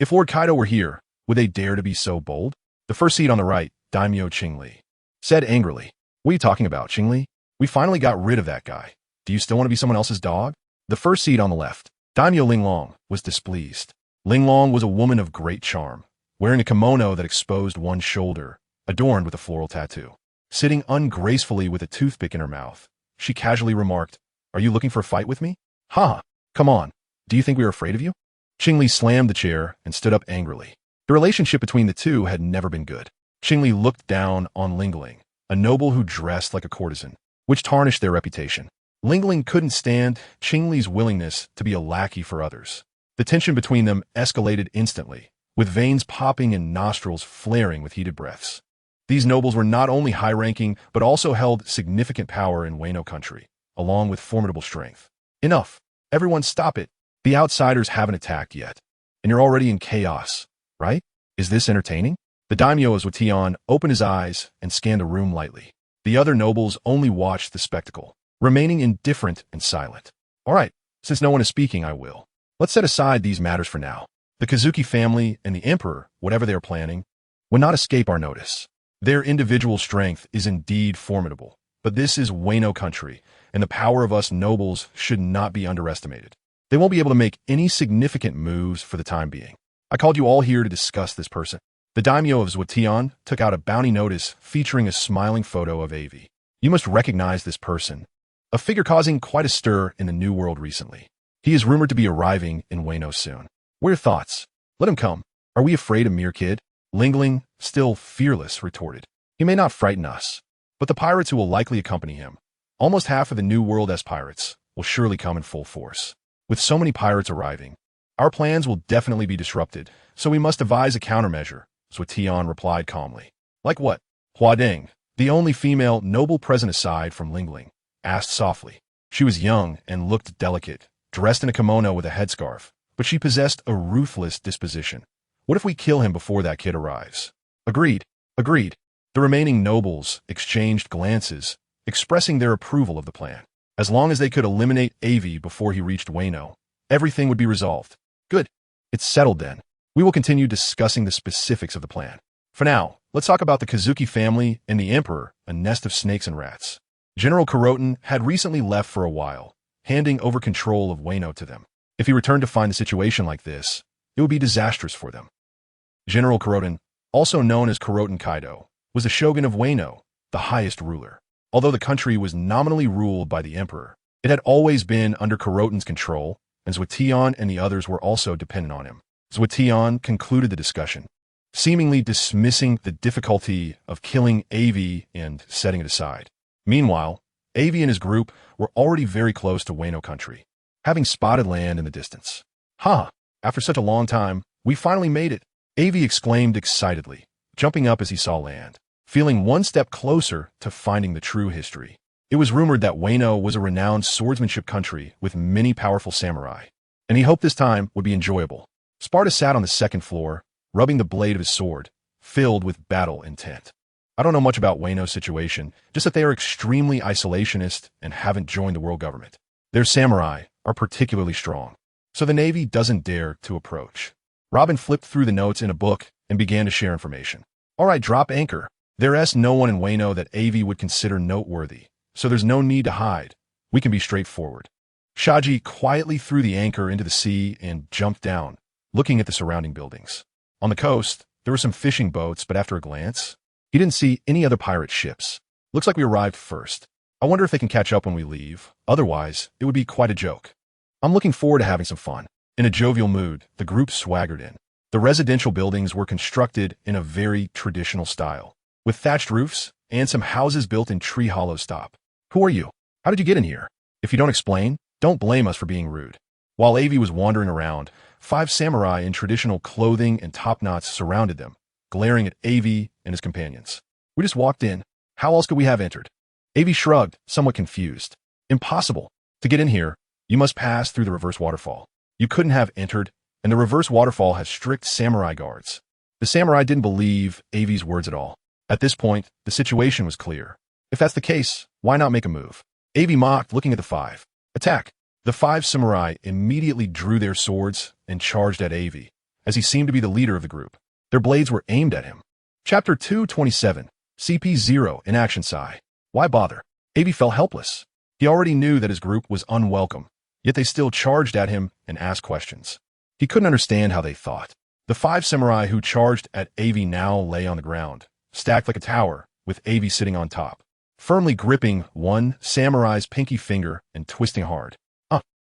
If Lord Kaido were here, would they dare to be so bold? The first seat on the right, Daimyo Qingli, said angrily, "What are you talking about, Qingli? We finally got rid of that guy. Do you still want to be someone else's dog?" The first seat on the left, Daimyo Linglong, was displeased. Linglong was a woman of great charm, wearing a kimono that exposed one shoulder, adorned with a floral tattoo. Sitting ungracefully with a toothpick in her mouth, she casually remarked, "Are you looking for a fight with me? Ha! Come on. Do you think we are afraid of you?" Qingli slammed the chair and stood up angrily. The relationship between the two had never been good. Qingli looked down on Lingling, a noble who dressed like a courtesan, which tarnished their reputation. Lingling couldn't stand Qingli's willingness to be a lackey for others. The tension between them escalated instantly, with veins popping and nostrils flaring with heated breaths. These nobles were not only high-ranking, but also held significant power in Wano country, along with formidable strength. Enough. Everyone stop it. The outsiders haven't attacked yet. And you're already in chaos, right? Is this entertaining? The daimyo of Zhuotian opened his eyes and scanned the room lightly. The other nobles only watched the spectacle, remaining indifferent and silent. All right, since no one is speaking, I will. Let's set aside these matters for now. The Kazuki family and the emperor, whatever they are planning, would not escape our notice. Their individual strength is indeed formidable, but this is Wano country, and the power of us nobles should not be underestimated. They won't be able to make any significant moves for the time being. I called you all here to discuss this person. The daimyo of Zhuotian took out a bounty notice featuring a smiling photo of Aivi. You must recognize this person, a figure causing quite a stir in the New World recently. He is rumored to be arriving in Wano soon. What are your thoughts? Let him come. Are we afraid of mere kid? Lingling, still fearless, retorted. He may not frighten us, but the pirates who will likely accompany him, almost half of the New World S pirates, will surely come in full force. With so many pirates arriving, our plans will definitely be disrupted, so we must devise a countermeasure, Zhuotian replied calmly. Like what? Hua Deng, the only female noble present aside from Lingling, asked softly. She was young and looked delicate, dressed in a kimono with a headscarf, but she possessed a ruthless disposition. What if we kill him before that kid arrives? Agreed. Agreed. The remaining nobles exchanged glances, expressing their approval of the plan. As long as they could eliminate Aivi before he reached Wano, everything would be resolved. Good. It's settled then. We will continue discussing the specifics of the plan. For now, let's talk about the Kazuki family and the Emperor, a nest of snakes and rats. General Kuroten had recently left for a while, handing over control of Wano to them. If he returned to find the situation like this, it would be disastrous for them. General Kuroten, also known as Kuroten Kaido, was the shogun of Wano, the highest ruler. Although the country was nominally ruled by the emperor, it had always been under Kuroten's control, and Zhuotian and the others were also dependent on him. Zhuotian concluded the discussion, seemingly dismissing the difficulty of killing Aivi and setting it aside. Meanwhile, Aivi and his group were already very close to Wano country, having spotted land in the distance. Ha! After such a long time, we finally made it, Aivi exclaimed excitedly, jumping up as he saw land, feeling one step closer to finding the true history. It was rumored that Wano was a renowned swordsmanship country with many powerful samurai, and he hoped this time would be enjoyable. Sparta sat on the second floor, rubbing the blade of his sword, filled with battle intent. I don't know much about Wayno's situation, just that they are extremely isolationist and haven't joined the world government. Their samurai are particularly strong, so the Navy doesn't dare to approach. Robin flipped through the notes in a book and began to share information. All right, drop anchor. There's no one in Wayno that Aivi would consider noteworthy, so there's no need to hide. We can be straightforward. Shati quietly threw the anchor into the sea and jumped down, looking at the surrounding buildings. On the coast, there were some fishing boats, but after a glance, he didn't see any other pirate ships. Looks like we arrived first. I wonder if they can catch up when we leave. Otherwise, it would be quite a joke. I'm looking forward to having some fun. In a jovial mood, the group swaggered in. The residential buildings were constructed in a very traditional style, with thatched roofs and some houses built in tree hollow style. Who are you? How did you get in here? If you don't explain, don't blame us for being rude. While Aivi was wandering around, 5 samurai in traditional clothing and top-knots surrounded them, glaring at Aivi and his companions. We just walked in. How else could we have entered? Aivi shrugged, somewhat confused. Impossible. To get in here, you must pass through the reverse waterfall. You couldn't have entered, and the reverse waterfall has strict samurai guards. The samurai didn't believe Aivi's words at all. At this point, the situation was clear. If that's the case, why not make a move? Aivi mocked, looking at the 5. Attack! The 5 samurai immediately drew their swords and charged at Aivi, as he seemed to be the leader of the group. Their blades were aimed at him. Chapter 227, CP0 in Action Psi. Why bother? Aivi felt helpless. He already knew that his group was unwelcome, yet they still charged at him and asked questions. He couldn't understand how they thought. The 5 samurai who charged at Aivi now lay on the ground, stacked like a tower, with Aivi sitting on top, firmly gripping one samurai's pinky finger and twisting hard.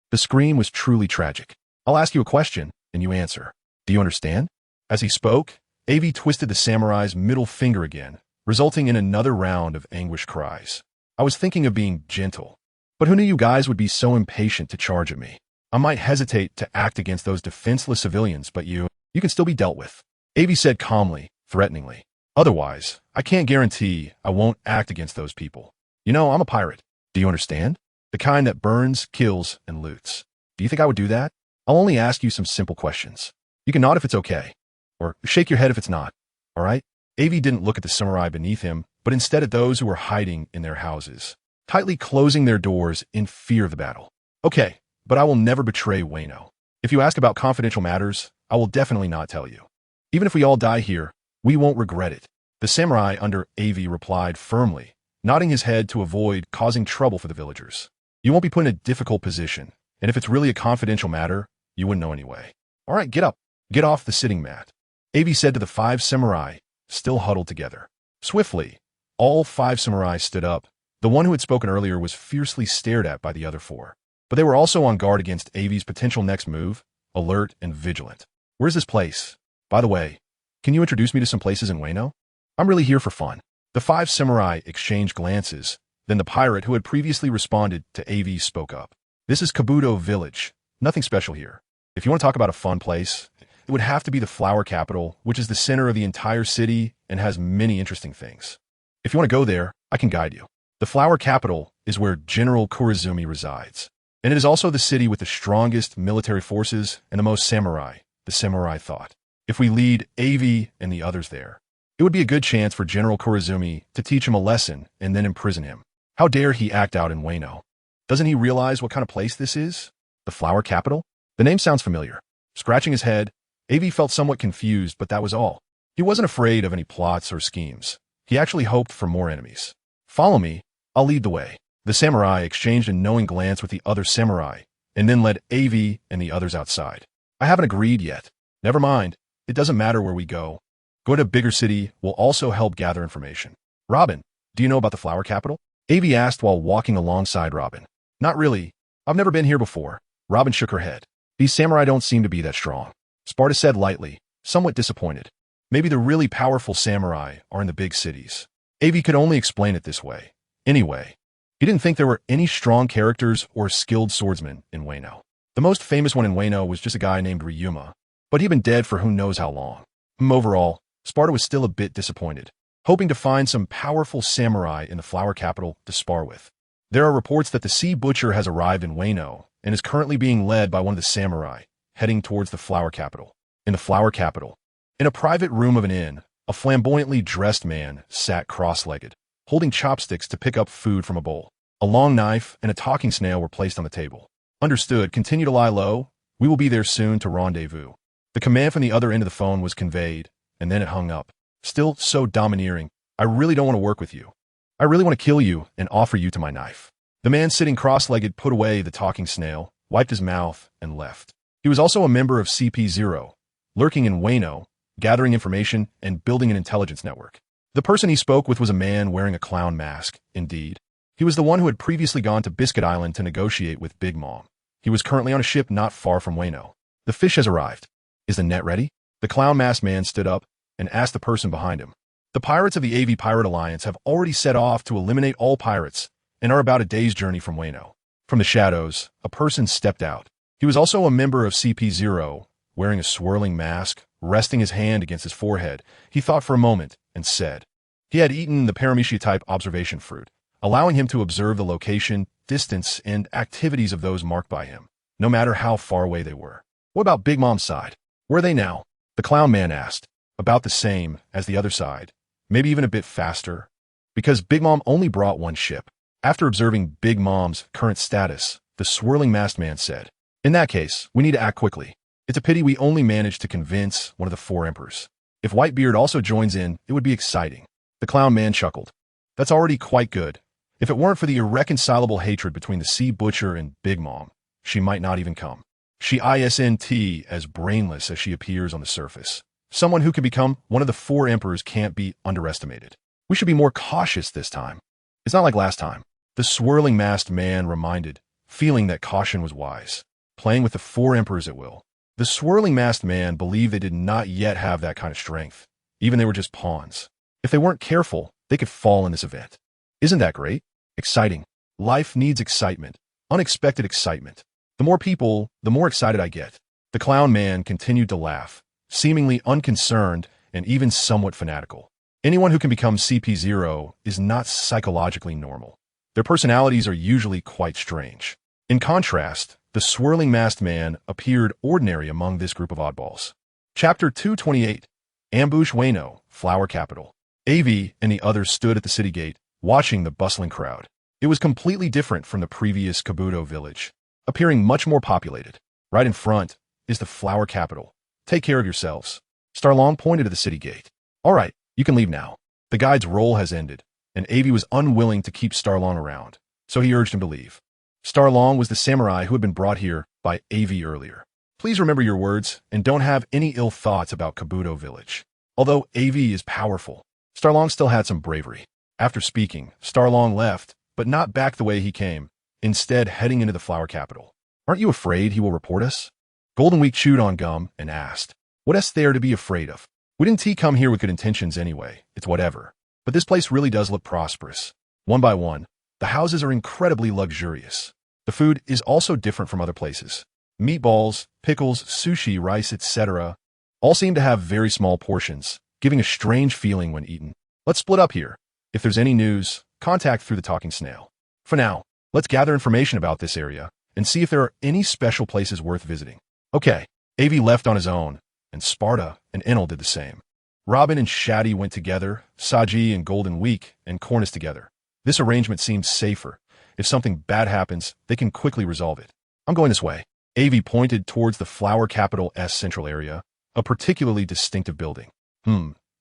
The scream was truly tragic. I'll ask you a question, and you answer. Do you understand? As he spoke, Aivi twisted the samurai's middle finger again, resulting in another round of anguished cries. I was thinking of being gentle, but who knew you guys would be so impatient to charge at me? I might hesitate to act against those defenseless civilians, but you can still be dealt with. Aivi said calmly, threateningly. Otherwise, I can't guarantee I won't act against those people. You know, I'm a pirate. Do you understand? The kind that burns, kills, and loots. Do you think I would do that? I'll only ask you some simple questions. You can nod if it's okay, or shake your head if it's not, all right? Aivi didn't look at the samurai beneath him, but instead at those who were hiding in their houses, tightly closing their doors in fear of the battle. Okay, but I will never betray Wayno. If you ask about confidential matters, I will definitely not tell you. Even if we all die here, we won't regret it. The samurai under Aivi replied firmly, nodding his head to avoid causing trouble for the villagers. You won't be put in a difficult position, and if it's really a confidential matter, you wouldn't know anyway. All right, get up. Get off the sitting mat. Aivi said to the 5 samurai, still huddled together. Swiftly, all 5 samurai stood up. The one who had spoken earlier was fiercely stared at by the other 4. But they were also on guard against Aivi's potential next move, alert and vigilant. Where's this place? By the way, can you introduce me to some places in Wayno? I'm really here for fun. The 5 samurai exchanged glances. Then the pirate who had previously responded to Aivi spoke up. This is Kabuto Village. Nothing special here. If you want to talk about a fun place, it would have to be the flower capital, which is the center of the entire city and has many interesting things. If you want to go there, I can guide you. The flower capital is where General Kurizumi resides, and it is also the city with the strongest military forces and the most samurai, the samurai thought. If we lead Aivi and the others there, it would be a good chance for General Kurizumi to teach him a lesson and then imprison him. How dare he act out in Wayno? Doesn't he realize what kind of place this is? The flower capital? The name sounds familiar. Scratching his head, Aivi felt somewhat confused, but that was all. He wasn't afraid of any plots or schemes. He actually hoped for more enemies. Follow me, I'll lead the way. The samurai exchanged a knowing glance with the other samurai, and then led Aivi and the others outside. I haven't agreed yet. Never mind, it doesn't matter where we go. Going to a bigger city will also help gather information. Robin, do you know about the flower capital? Aivi asked while walking alongside Robin. Not really. I've never been here before. Robin shook her head. These samurai don't seem to be that strong. Sparta said lightly, somewhat disappointed. Maybe the really powerful samurai are in the big cities. Aivi could only explain it this way. Anyway, he didn't think there were any strong characters or skilled swordsmen in Wayno. The most famous one in Wayno was just a guy named Ryuma, but he'd been dead for who knows how long. Overall, Sparta was still a bit disappointed, hoping to find some powerful samurai in the flower capital to spar with. There are reports that the Sea Butcher has arrived in Wayno, and is currently being led by one of the samurai, heading towards the flower capital. In the flower capital, in a private room of an inn, a flamboyantly dressed man sat cross-legged, holding chopsticks to pick up food from a bowl. A long knife and a talking snail were placed on the table. Understood. Continue to lie low. We will be there soon to rendezvous. The command from the other end of the phone was conveyed, and then it hung up. Still so domineering. I really don't want to work with you. I really want to kill you and offer you to my knife. The man sitting cross-legged put away the talking snail, wiped his mouth, and left. He was also a member of CP0, lurking in Wano, gathering information and building an intelligence network. The person he spoke with was a man wearing a clown mask, indeed. He was the one who had previously gone to Biscuit Island to negotiate with Big Mom. He was currently on a ship not far from Wano. The fish has arrived. Is the net ready? The clown masked man stood up and asked the person behind him. The pirates of the Aivi Pirate Alliance have already set off to eliminate all pirates and are about a day's journey from Wano. From the shadows, a person stepped out. He was also a member of CP0, wearing a swirling mask, resting his hand against his forehead. He thought for a moment and said, he had eaten the paramecia-type observation fruit, allowing him to observe the location, distance, and activities of those marked by him, no matter how far away they were. What about Big Mom's side? Where are they now? The clown man asked. About the same as the other side, maybe even a bit faster, because Big Mom only brought one ship. After observing Big Mom's current status, the swirling masked man said, in that case, we need to act quickly. It's a pity we only managed to convince one of the four emperors. If Whitebeard also joins in, it would be exciting. The clown man chuckled. That's already quite good. If it weren't for the irreconcilable hatred between the Sea Butcher and Big Mom, she might not even come. She isn't as brainless as she appears on the surface. Someone who can become one of the four emperors can't be underestimated. We should be more cautious this time. It's not like last time. The swirling masked man reminded, feeling that caution was wise. Playing with the four emperors at will. The swirling masked man believed they did not yet have that kind of strength. Even they were just pawns. If they weren't careful, they could fall in this event. Isn't that great? Exciting. Life needs excitement. Unexpected excitement. The more people, the more excited I get. The clown man continued to laugh, seemingly unconcerned and even somewhat fanatical. Anyone who can become CP0 is not psychologically normal. Their personalities are usually quite strange. In contrast, the swirling masked man appeared ordinary among this group of oddballs. Chapter 228, Ambush Wano, Flower Capital. Aivi and the others stood at the city gate, watching the bustling crowd. It was completely different from the previous Kabuto village, appearing much more populated. Right in front is the Flower Capital. Take care of yourselves. Starlong pointed to the city gate. All right, you can leave now. The guide's role has ended, and Aivi was unwilling to keep Starlong around, so he urged him to leave. Starlong was the samurai who had been brought here by Aivi earlier. Please remember your words and don't have any ill thoughts about Kabuto village. Although Aivi is powerful, Starlong still had some bravery. After speaking, Starlong left, but not back the way he came, instead heading into the Flower Capital. Aren't you afraid he will report us? Golden Week chewed on gum and asked, what is there to be afraid of? We didn't come here with good intentions anyway, it's whatever. But this place really does look prosperous. One by one, the houses are incredibly luxurious. The food is also different from other places. Meatballs, pickles, sushi, rice, etc. all seem to have very small portions, giving a strange feeling when eaten. Let's split up here. If there's any news, contact through the talking snail. For now, let's gather information about this area and see if there are any special places worth visiting. Okay, Aivi left on his own, and Sparta and Enel did the same. Robin and Shati went together, Saji and Golden Week and Cornus together. This arrangement seems safer. If something bad happens, they can quickly resolve it. I'm going this way. Aivi pointed towards the Flower Capital's central area, a particularly distinctive building.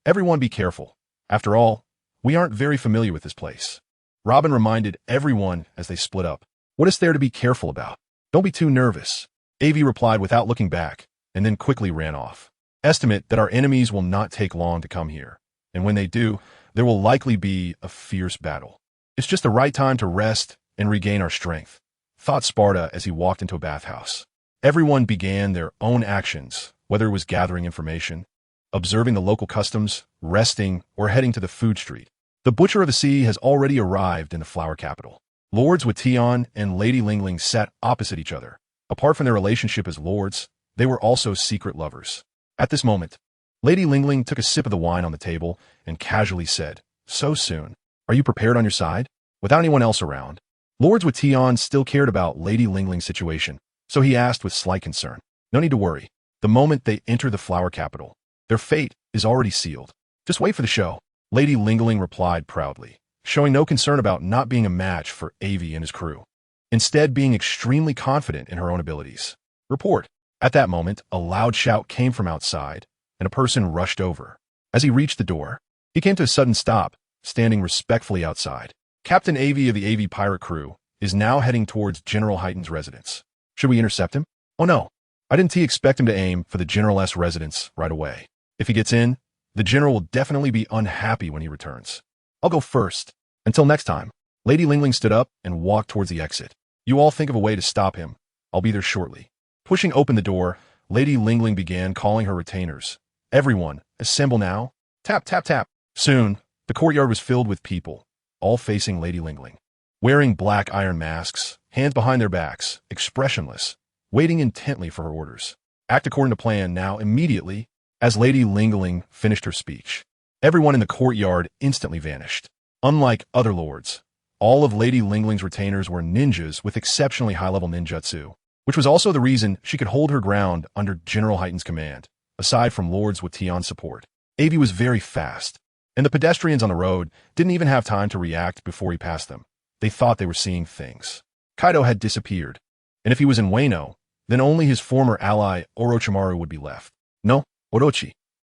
Everyone be careful. After all, we aren't very familiar with this place. Robin reminded everyone as they split up. What is there to be careful about? Don't be too nervous. Aivi replied without looking back, and then quickly ran off. Estimate that our enemies will not take long to come here, and when they do, there will likely be a fierce battle. It's just the right time to rest and regain our strength, thought Sparta as he walked into a bathhouse. Everyone began their own actions, whether it was gathering information, observing the local customs, resting, or heading to the food street. The Butcher of the Sea has already arrived in the Flower Capital. Lords with Tion and Lady Lingling sat opposite each other. Apart from their relationship as lords, they were also secret lovers. At this moment, Lady Lingling took a sip of the wine on the table and casually said, "So soon. Are you prepared on your side?" Without anyone else around, Lords with Tion still cared about Lady Lingling's situation, so he asked with slight concern. No need to worry. The moment they enter the flower capital, their fate is already sealed. Just wait for the show. Lady Lingling replied proudly, showing no concern about not being a match for Aivi and his crew, instead being extremely confident in her own abilities. Report. At that moment, a loud shout came from outside, and a person rushed over. As he reached the door, he came to a sudden stop, standing respectfully outside. Captain Aivi of the Aivi pirate crew is now heading towards General Hyten's residence. Should we intercept him? Oh no. I didn't expect him to aim for the General's residence right away. If he gets in, the General will definitely be unhappy when he returns. I'll go first. Until next time. Lady Lingling stood up and walked towards the exit. You all think of a way to stop him. I'll be there shortly. Pushing open the door, Lady Lingling began calling her retainers. Everyone, assemble now. Tap, tap, tap. Soon, the courtyard was filled with people, all facing Lady Lingling. Wearing black iron masks, hands behind their backs, expressionless, waiting intently for her orders. Act according to plan now immediately. As Lady Lingling finished her speech, everyone in the courtyard instantly vanished. Unlike other lords, all of Lady Lingling's retainers were ninjas with exceptionally high-level ninjutsu, which was also the reason she could hold her ground under General Hyten's command, aside from lords with Tion's support. Aivi was very fast, and the pedestrians on the road didn't even have time to react before he passed them. They thought they were seeing things. Kaido had disappeared, and if he was in Wano, then only his former ally Orochimaru would be left. No, Orochi.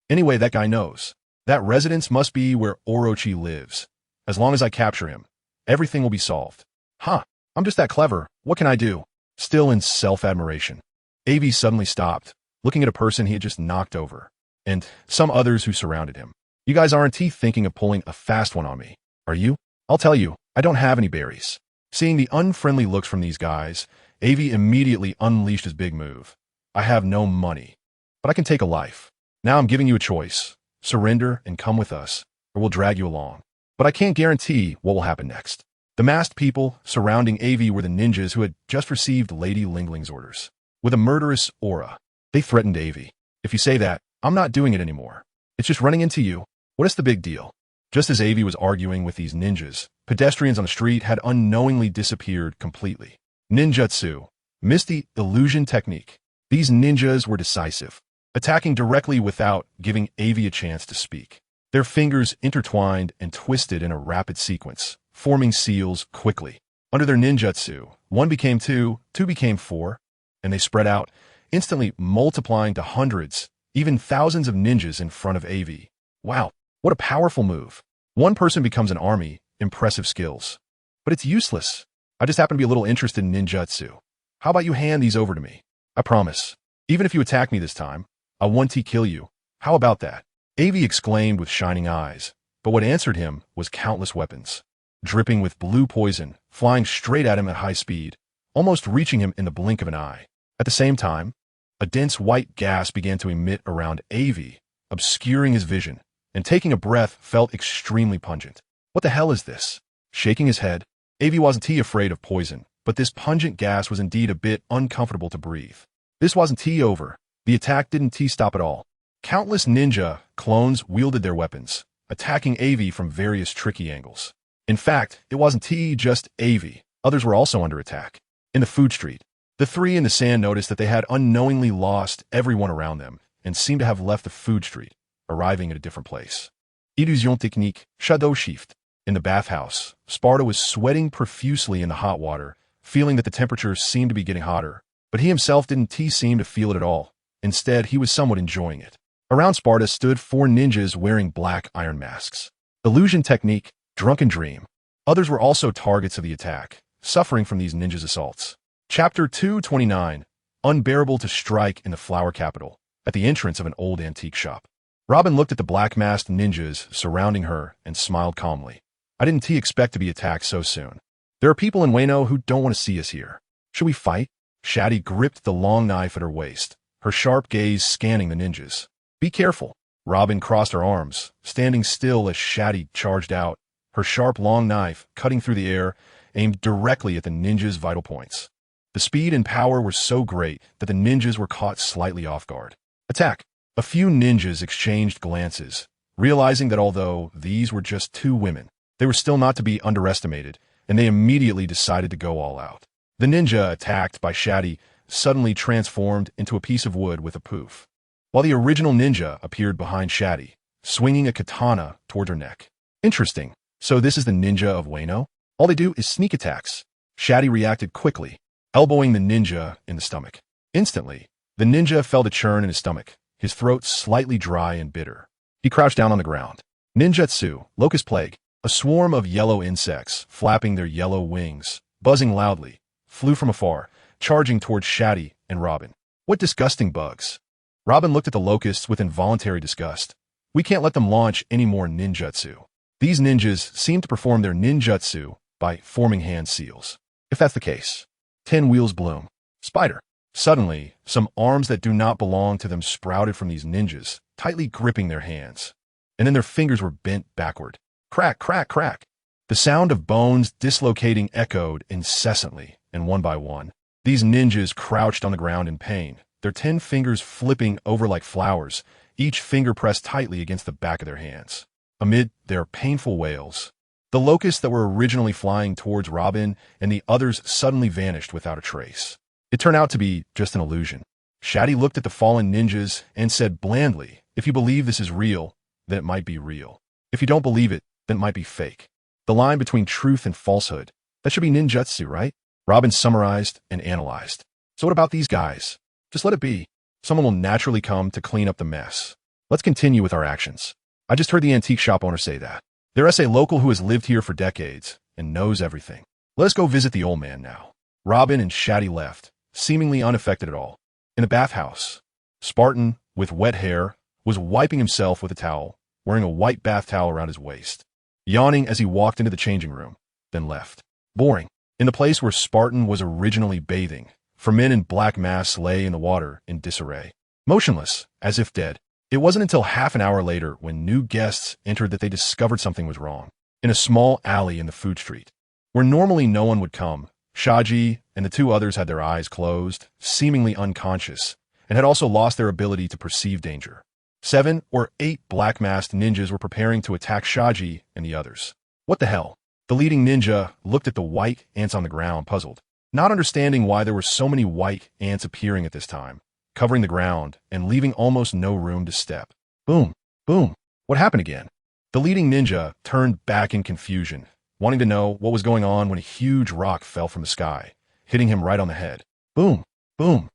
Anyway, that guy knows. That residence must be where Orochi lives. As long as I capture him, everything will be solved. Huh, I'm just that clever. What can I do? Still in self-admiration, Aivi suddenly stopped, looking at a person he had just knocked over, and some others who surrounded him. You guys aren't thinking of pulling a fast one on me, are you? I'll tell you, I don't have any berries. Seeing the unfriendly looks from these guys, Aivi immediately unleashed his big move. I have no money, but I can take a life. Now I'm giving you a choice. Surrender and come with us, or we'll drag you along. But I can't guarantee what will happen next. The masked people surrounding Aivi were the ninjas who had just received Lady Lingling's orders. With a murderous aura, they threatened Aivi. If you say that, I'm not doing it anymore. It's just running into you. What is the big deal? Just as Aivi was arguing with these ninjas, pedestrians on the street had unknowingly disappeared completely. Ninjutsu, Misty Illusion Technique. These ninjas were decisive, attacking directly without giving Aivi a chance to speak. Their fingers intertwined and twisted in a rapid sequence, forming seals quickly. Under their ninjutsu, 1 became 2, 2 became 4, and they spread out, instantly multiplying to hundreds, even thousands of ninjas in front of Aivi. Wow, what a powerful move. 1 person becomes an army, impressive skills. But it's useless. I just happen to be a little interested in ninjutsu. How about you hand these over to me? I promise. Even if you attack me this time, I won't kill you. How about that? Aivi exclaimed with shining eyes, but what answered him was countless weapons, dripping with blue poison, flying straight at him at high speed, almost reaching him in the blink of an eye. At the same time, a dense white gas began to emit around Aivi, obscuring his vision, and taking a breath felt extremely pungent. What the hell is this? Shaking his head, Aivi wasn't afraid of poison, but this pungent gas was indeed a bit uncomfortable to breathe. This wasn't over. The attack didn't stop at all. Countless ninja clones wielded their weapons, attacking Aivi from various tricky angles. In fact, it wasn't just Aivi. Others were also under attack. In the food street, the 3 in the sand noticed that they had unknowingly lost everyone around them and seemed to have left the food street, arriving at a different place. Illusion Technique, Shadow Shift. In the bathhouse, Sparta was sweating profusely in the hot water, feeling that the temperature seemed to be getting hotter, but he himself didn't seem to feel it at all. Instead, he was somewhat enjoying it. Around Sparta stood 4 ninjas wearing black iron masks. Illusion Technique, Drunken Dream. Others were also targets of the attack, suffering from these ninjas' assaults. Chapter 229, Unbearable to Strike in the Flower Capital, at the entrance of an old antique shop. Robin looked at the black-masked ninjas surrounding her and smiled calmly. I didn't expect to be attacked so soon. There are people in Wano who don't want to see us here. Should we fight? Shati gripped the long knife at her waist, her sharp gaze scanning the ninjas. Be careful. Robin crossed her arms, standing still as Shati charged out, her sharp long knife cutting through the air, aimed directly at the ninjas' vital points. The speed and power were so great that the ninjas were caught slightly off guard. Attack! A few ninjas exchanged glances, realizing that although these were just 2 women, they were still not to be underestimated, and they immediately decided to go all out. The ninja, attacked by Shati, suddenly transformed into a piece of wood with a poof, while the original ninja appeared behind Shati, swinging a katana toward her neck. Interesting. So this is the ninja of Wano? All they do is sneak attacks. Shati reacted quickly, elbowing the ninja in the stomach. Instantly, the ninja felt a churn in his stomach, his throat slightly dry and bitter. He crouched down on the ground. Ninjutsu, locust plague, a swarm of yellow insects, flapping their yellow wings, buzzing loudly, flew from afar, charging towards Shati and Robin. What disgusting bugs. Robin looked at the locusts with involuntary disgust. We can't let them launch any more ninjutsu. These ninjas seem to perform their ninjutsu by forming hand seals. If that's the case, 10 wheels bloom. Spider. Suddenly, some arms that do not belong to them sprouted from these ninjas, tightly gripping their hands. And then their fingers were bent backward. Crack, crack, crack. The sound of bones dislocating echoed incessantly, and one by one, these ninjas crouched on the ground in pain, their 10 fingers flipping over like flowers, each finger pressed tightly against the back of their hands. Amid their painful wails, the locusts that were originally flying towards Robin and the others suddenly vanished without a trace. It turned out to be just an illusion. Shati looked at the fallen ninjas and said blandly, if you believe this is real, then it might be real. If you don't believe it, then it might be fake. The line between truth and falsehood, that should be ninjutsu, right? Robin summarized and analyzed. So what about these guys? Just let it be. Someone will naturally come to clean up the mess. Let's continue with our actions. I just heard the antique shop owner say that. There's a local who has lived here for decades and knows everything. Let us go visit the old man now. Robin and Shati left, seemingly unaffected at all. In the bathhouse, Spartan, with wet hair, was wiping himself with a towel, wearing a white bath towel around his waist, yawning as he walked into the changing room, then left. Boring. In the place where Spartan was originally bathing, for men in black masks lay in the water in disarray, motionless, as if dead. It wasn't until half an hour later when new guests entered that they discovered something was wrong. In a small alley in the food street, where normally no one would come, Shaji and the 2 others had their eyes closed, seemingly unconscious, and had also lost their ability to perceive danger. 7 or 8 black-masked ninjas were preparing to attack Shaji and the others. What the hell? The leading ninja looked at the white ants on the ground, puzzled, not understanding why there were so many white ants appearing at this time, covering the ground and leaving almost no room to step. Boom, boom. What happened again? The leading ninja turned back in confusion, wanting to know what was going on when a huge rock fell from the sky, hitting him right on the head. Boom, boom.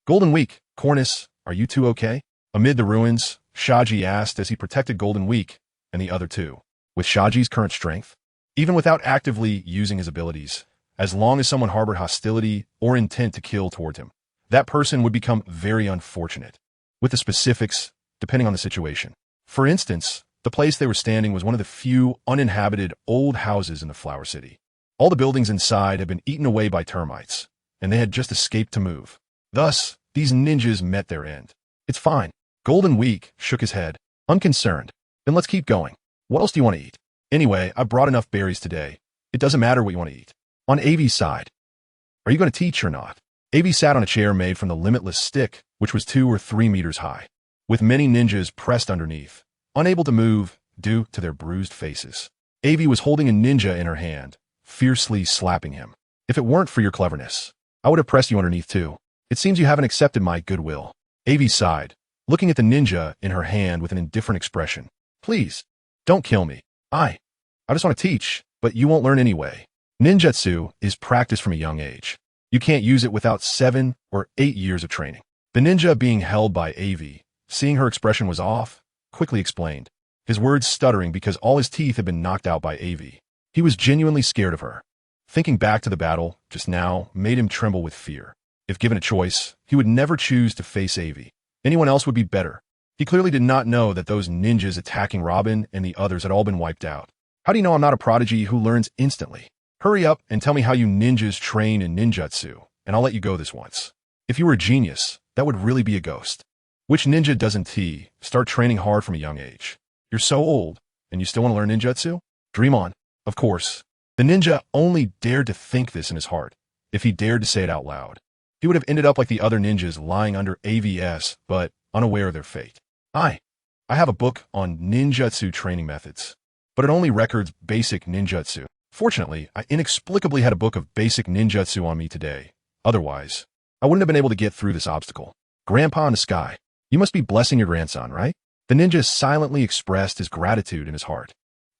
Golden Week, Cornice, are you 2 okay? Amid the ruins, Shaji asked as he protected Golden Week and the other 2. With Shaji's current strength, even without actively using his abilities, as long as someone harbored hostility or intent to kill toward him, that person would become very unfortunate. With the specifics, depending on the situation. For instance, the place they were standing was one of the few uninhabited old houses in the Flower City. All the buildings inside had been eaten away by termites, and they had just escaped to move. Thus, these ninjas met their end. It's fine. Golden Week shook his head, unconcerned. Then let's keep going. What else do you want to eat? Anyway, I brought enough berries today. It doesn't matter what you want to eat. On Aivi's side, are you going to teach or not? Aivi sat on a chair made from the limitless stick, which was 2 or 3 meters high, with many ninjas pressed underneath, unable to move due to their bruised faces. Aivi was holding a ninja in her hand, fiercely slapping him. If it weren't for your cleverness, I would have pressed you underneath too. It seems you haven't accepted my goodwill. Aivi sighed, looking at the ninja in her hand with an indifferent expression. Please, don't kill me. I just want to teach, but you won't learn anyway. Ninjutsu is practiced from a young age. You can't use it without 7 or 8 years of training. The ninja being held by Aivi, seeing her expression was off, quickly explained, his words stuttering because all his teeth had been knocked out by Aivi. He was genuinely scared of her. Thinking back to the battle just now made him tremble with fear. If given a choice, he would never choose to face Aivi. Anyone else would be better. He clearly did not know that those ninjas attacking Robin and the others had all been wiped out. How do you know I'm not a prodigy who learns instantly? Hurry up and tell me how you ninjas train in ninjutsu, and I'll let you go this once. If you were a genius, that would really be a ghost. Which ninja doesn't start training hard from a young age? You're so old, and you still want to learn ninjutsu? Dream on. Of course. The ninja only dared to think this in his heart. If he dared to say it out loud, he would have ended up like the other ninjas lying under AVS, but unaware of their fate. I have a book on ninjutsu training methods, but it only records basic ninjutsu. Fortunately, I inexplicably had a book of basic ninjutsu on me today. Otherwise, I wouldn't have been able to get through this obstacle. Grandpa in the sky, you must be blessing your grandson, right? The ninja silently expressed his gratitude in his heart.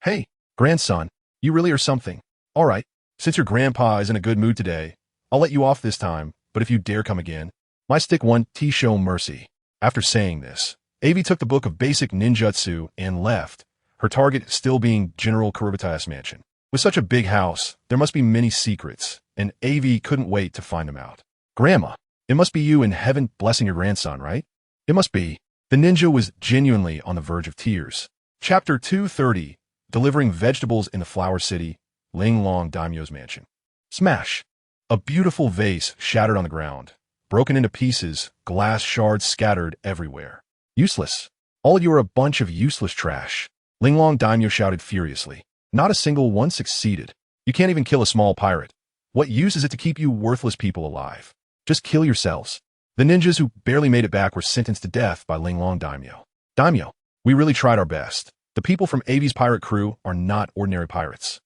Hey, grandson, you really are something. All right, since your grandpa is in a good mood today, I'll let you off this time, but if you dare come again, my stick one T show mercy. After saying this, Aivi took the book of basic ninjutsu and left, her target still being General Kurubata's mansion. With such a big house, there must be many secrets, and Aivi couldn't wait to find them out. Grandma, it must be you in heaven blessing your grandson, right? It must be. The ninja was genuinely on the verge of tears. Chapter 230, Delivering Vegetables in the Flower City, Ling Long Daimyo's Mansion. Smash! A beautiful vase shattered on the ground. Broken into pieces, glass shards scattered everywhere. Useless. All you are a bunch of useless trash. Ling Long Daimyo shouted furiously. Not a single one succeeded. You can't even kill a small pirate. What use is it to keep you worthless people alive? Just kill yourselves. The ninjas who barely made it back were sentenced to death by Ling Long Daimyo. Daimyo, we really tried our best. The people from Aivi's pirate crew are not ordinary pirates.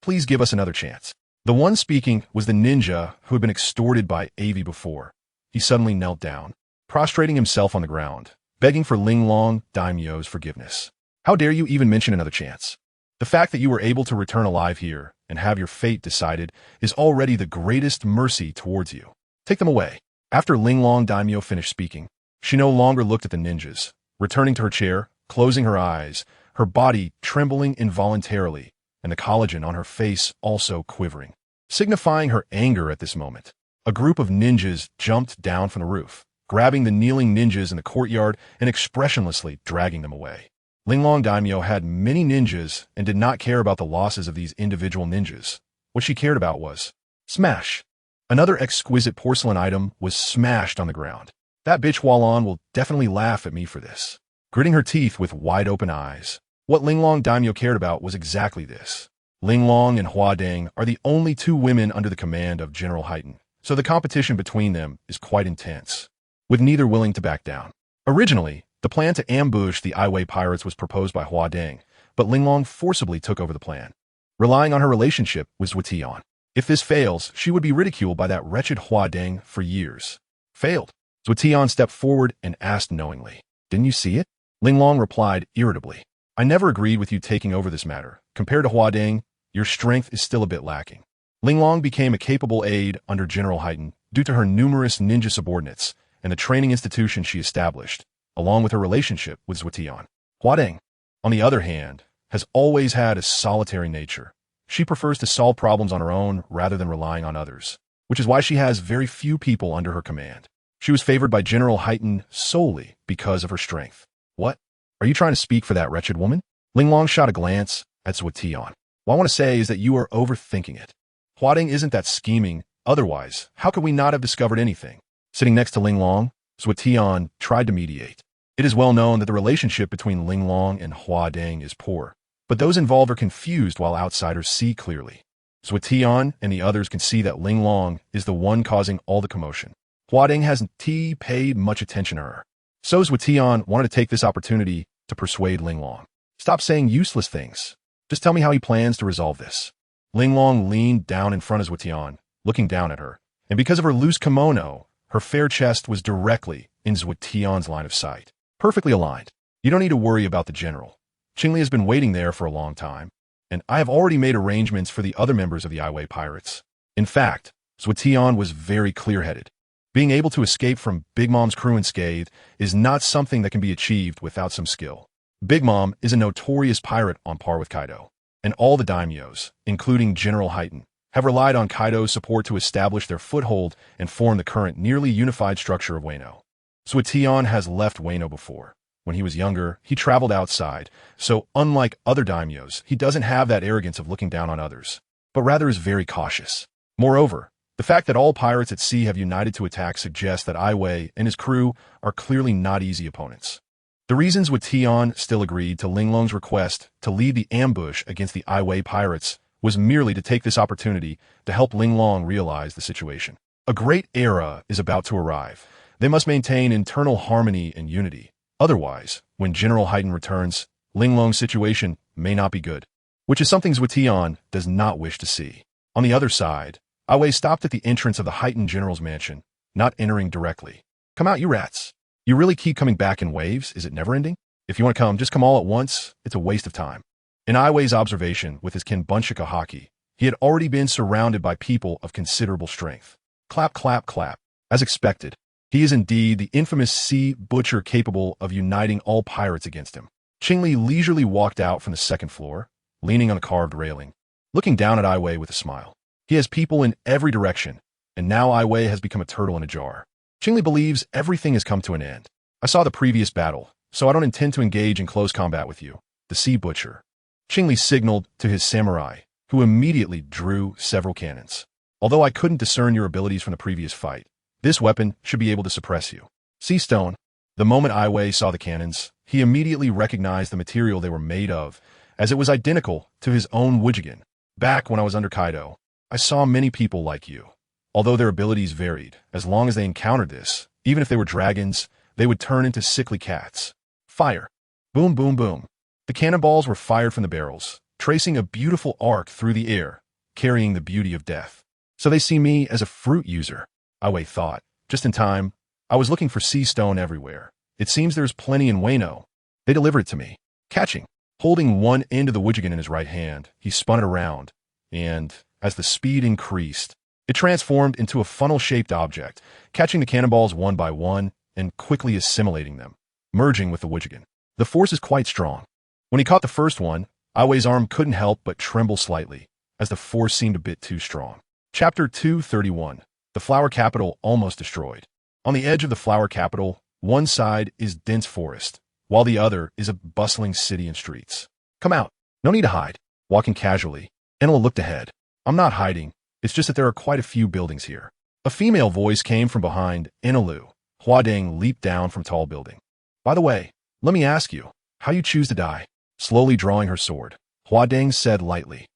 Please give us another chance. The one speaking was the ninja who had been extorted by Aivi before. He suddenly knelt down, prostrating himself on the ground, begging for Ling Long Daimyo's forgiveness. How dare you even mention another chance? The fact that you were able to return alive here and have your fate decided is already the greatest mercy towards you. Take them away. After Ling Long Daimyo finished speaking, she no longer looked at the ninjas, returning to her chair, closing her eyes, her body trembling involuntarily, and the collagen on her face also quivering, signifying her anger at this moment. A group of ninjas jumped down from the roof, grabbing the kneeling ninjas in the courtyard and expressionlessly dragging them away. Ling Long Daimyo had many ninjas and did not care about the losses of these individual ninjas. What she cared about was smash. Another exquisite porcelain item was smashed on the ground. That bitch Hualon will definitely laugh at me for this. Gritting her teeth with wide-open eyes, what Ling Long Daimyo cared about was exactly this. Ling Long and Hua Deng are the only two women under the command of General Haiten, so the competition between them is quite intense, with neither willing to back down. Originally, the plan to ambush the Aivi pirates was proposed by Hua Deng, but Ling Long forcibly took over the plan, relying on her relationship with Zhuotian. If this fails, she would be ridiculed by that wretched Hua Deng for years. Failed. Zhuotian stepped forward and asked knowingly, "Didn't you see it?" Ling Long replied irritably, "I never agreed with you taking over this matter. Compared to Hua Deng, your strength is still a bit lacking." Ling Long became a capable aide under General Haiten due to her numerous ninja subordinates and the training institution she established, along with her relationship with Zhuotian. Hua Deng, on the other hand, has always had a solitary nature. She prefers to solve problems on her own rather than relying on others, which is why she has very few people under her command. She was favored by General Haiten solely because of her strength. What? Are you trying to speak for that wretched woman? Ling Long shot a glance at Zhuotian. What I want to say is that you are overthinking it. Hua Deng isn't that scheming. Otherwise, how could we not have discovered anything? Sitting next to Ling Long, Zhuotian tried to mediate. It is well known that the relationship between Ling Long and Hua Deng is poor, but those involved are confused while outsiders see clearly. Zhuotian and the others can see that Ling Long is the one causing all the commotion. Hua Deng hasn't paid much attention to her. So Zhuotian wanted to take this opportunity to persuade Ling Long. Stop saying useless things. Just tell me how he plans to resolve this. Ling Long leaned down in front of Zhuotian, looking down at her, and because of her loose kimono, her fair chest was directly in Zhuotian's line of sight. Perfectly aligned. You don't need to worry about the general. Qingli has been waiting there for a long time, and I have already made arrangements for the other members of the Aivi pirates. In fact, Zhuotian was very clear-headed. Being able to escape from Big Mom's crew unscathed is not something that can be achieved without some skill. Big Mom is a notorious pirate on par with Kaido, and all the daimyos, including General Haiten, have relied on Kaido's support to establish their foothold and form the current nearly unified structure of Wano. Zhuotian has left Wano before. When he was younger, he traveled outside, so unlike other daimyos, he doesn't have that arrogance of looking down on others, but rather is very cautious. Moreover, the fact that all pirates at sea have united to attack suggests that Aivi and his crew are clearly not easy opponents. The reasons Zhuotian still agreed to Ling Long's request to lead the ambush against the Aivi pirates was merely to take this opportunity to help Ling Long realize the situation. A great era is about to arrive. They must maintain internal harmony and unity. Otherwise, when General Haiten returns, Ling Long's situation may not be good. which is something Zhuotian does not wish to see. On the other side, Aiwei stopped at the entrance of the heightened general's mansion, not entering directly. Come out, you rats. You really keep coming back in waves? Is it never-ending? If you want to come, just come all at once. It's a waste of time. In Aiwei's observation with his kin Bunchika Haki, he had already been surrounded by people of considerable strength. Clap, clap, clap. As expected, he is indeed the infamous sea butcher capable of uniting all pirates against him. Qingli leisurely walked out from the second floor, leaning on the carved railing, looking down at Aiwei with a smile. He has people in every direction, and now Aiwei has become a turtle in a jar. Qingli believes everything has come to an end. I saw the previous battle, so I don't intend to engage in close combat with you. The sea butcher. Qingli signaled to his samurai, who immediately drew several cannons. Although I couldn't discern your abilities from the previous fight, this weapon should be able to suppress you. Sea stone. The moment Aiwei saw the cannons, he immediately recognized the material they were made of, as it was identical to his own Wujigan. Back when I was under Kaido, I saw many people like you. Although their abilities varied, as long as they encountered this, even if they were dragons, they would turn into sickly cats. Fire. Boom, boom, boom. The cannonballs were fired from the barrels, tracing a beautiful arc through the air, carrying the beauty of death. So they see me as a fruit user, Aiwei thought. Just in time, I was looking for sea stone everywhere. It seems there's plenty in Wano. They deliver it to me. Catching. Holding one end of the Wujigan in his right hand, he spun it around, and, as the speed increased, it transformed into a funnel-shaped object, catching the cannonballs one by one and quickly assimilating them, merging with the Wujigan. The force is quite strong. When he caught the first one, Aiwei's arm couldn't help but tremble slightly, as the force seemed a bit too strong. Chapter 231. The Flower Capital Almost Destroyed. On the edge of the Flower Capital, one side is dense forest, while the other is a bustling city and streets. Come out. No need to hide. Walking casually, Enel looked ahead. I'm not hiding. It's just that there are quite a few buildings here. A female voice came from behind Enelu. Huadeng leaped down from tall building. By the way, let me ask you, how you choose to die? Slowly drawing her sword, Huadeng said lightly.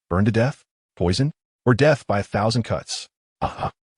Burned to death? Poison? Or death by 1,000 cuts?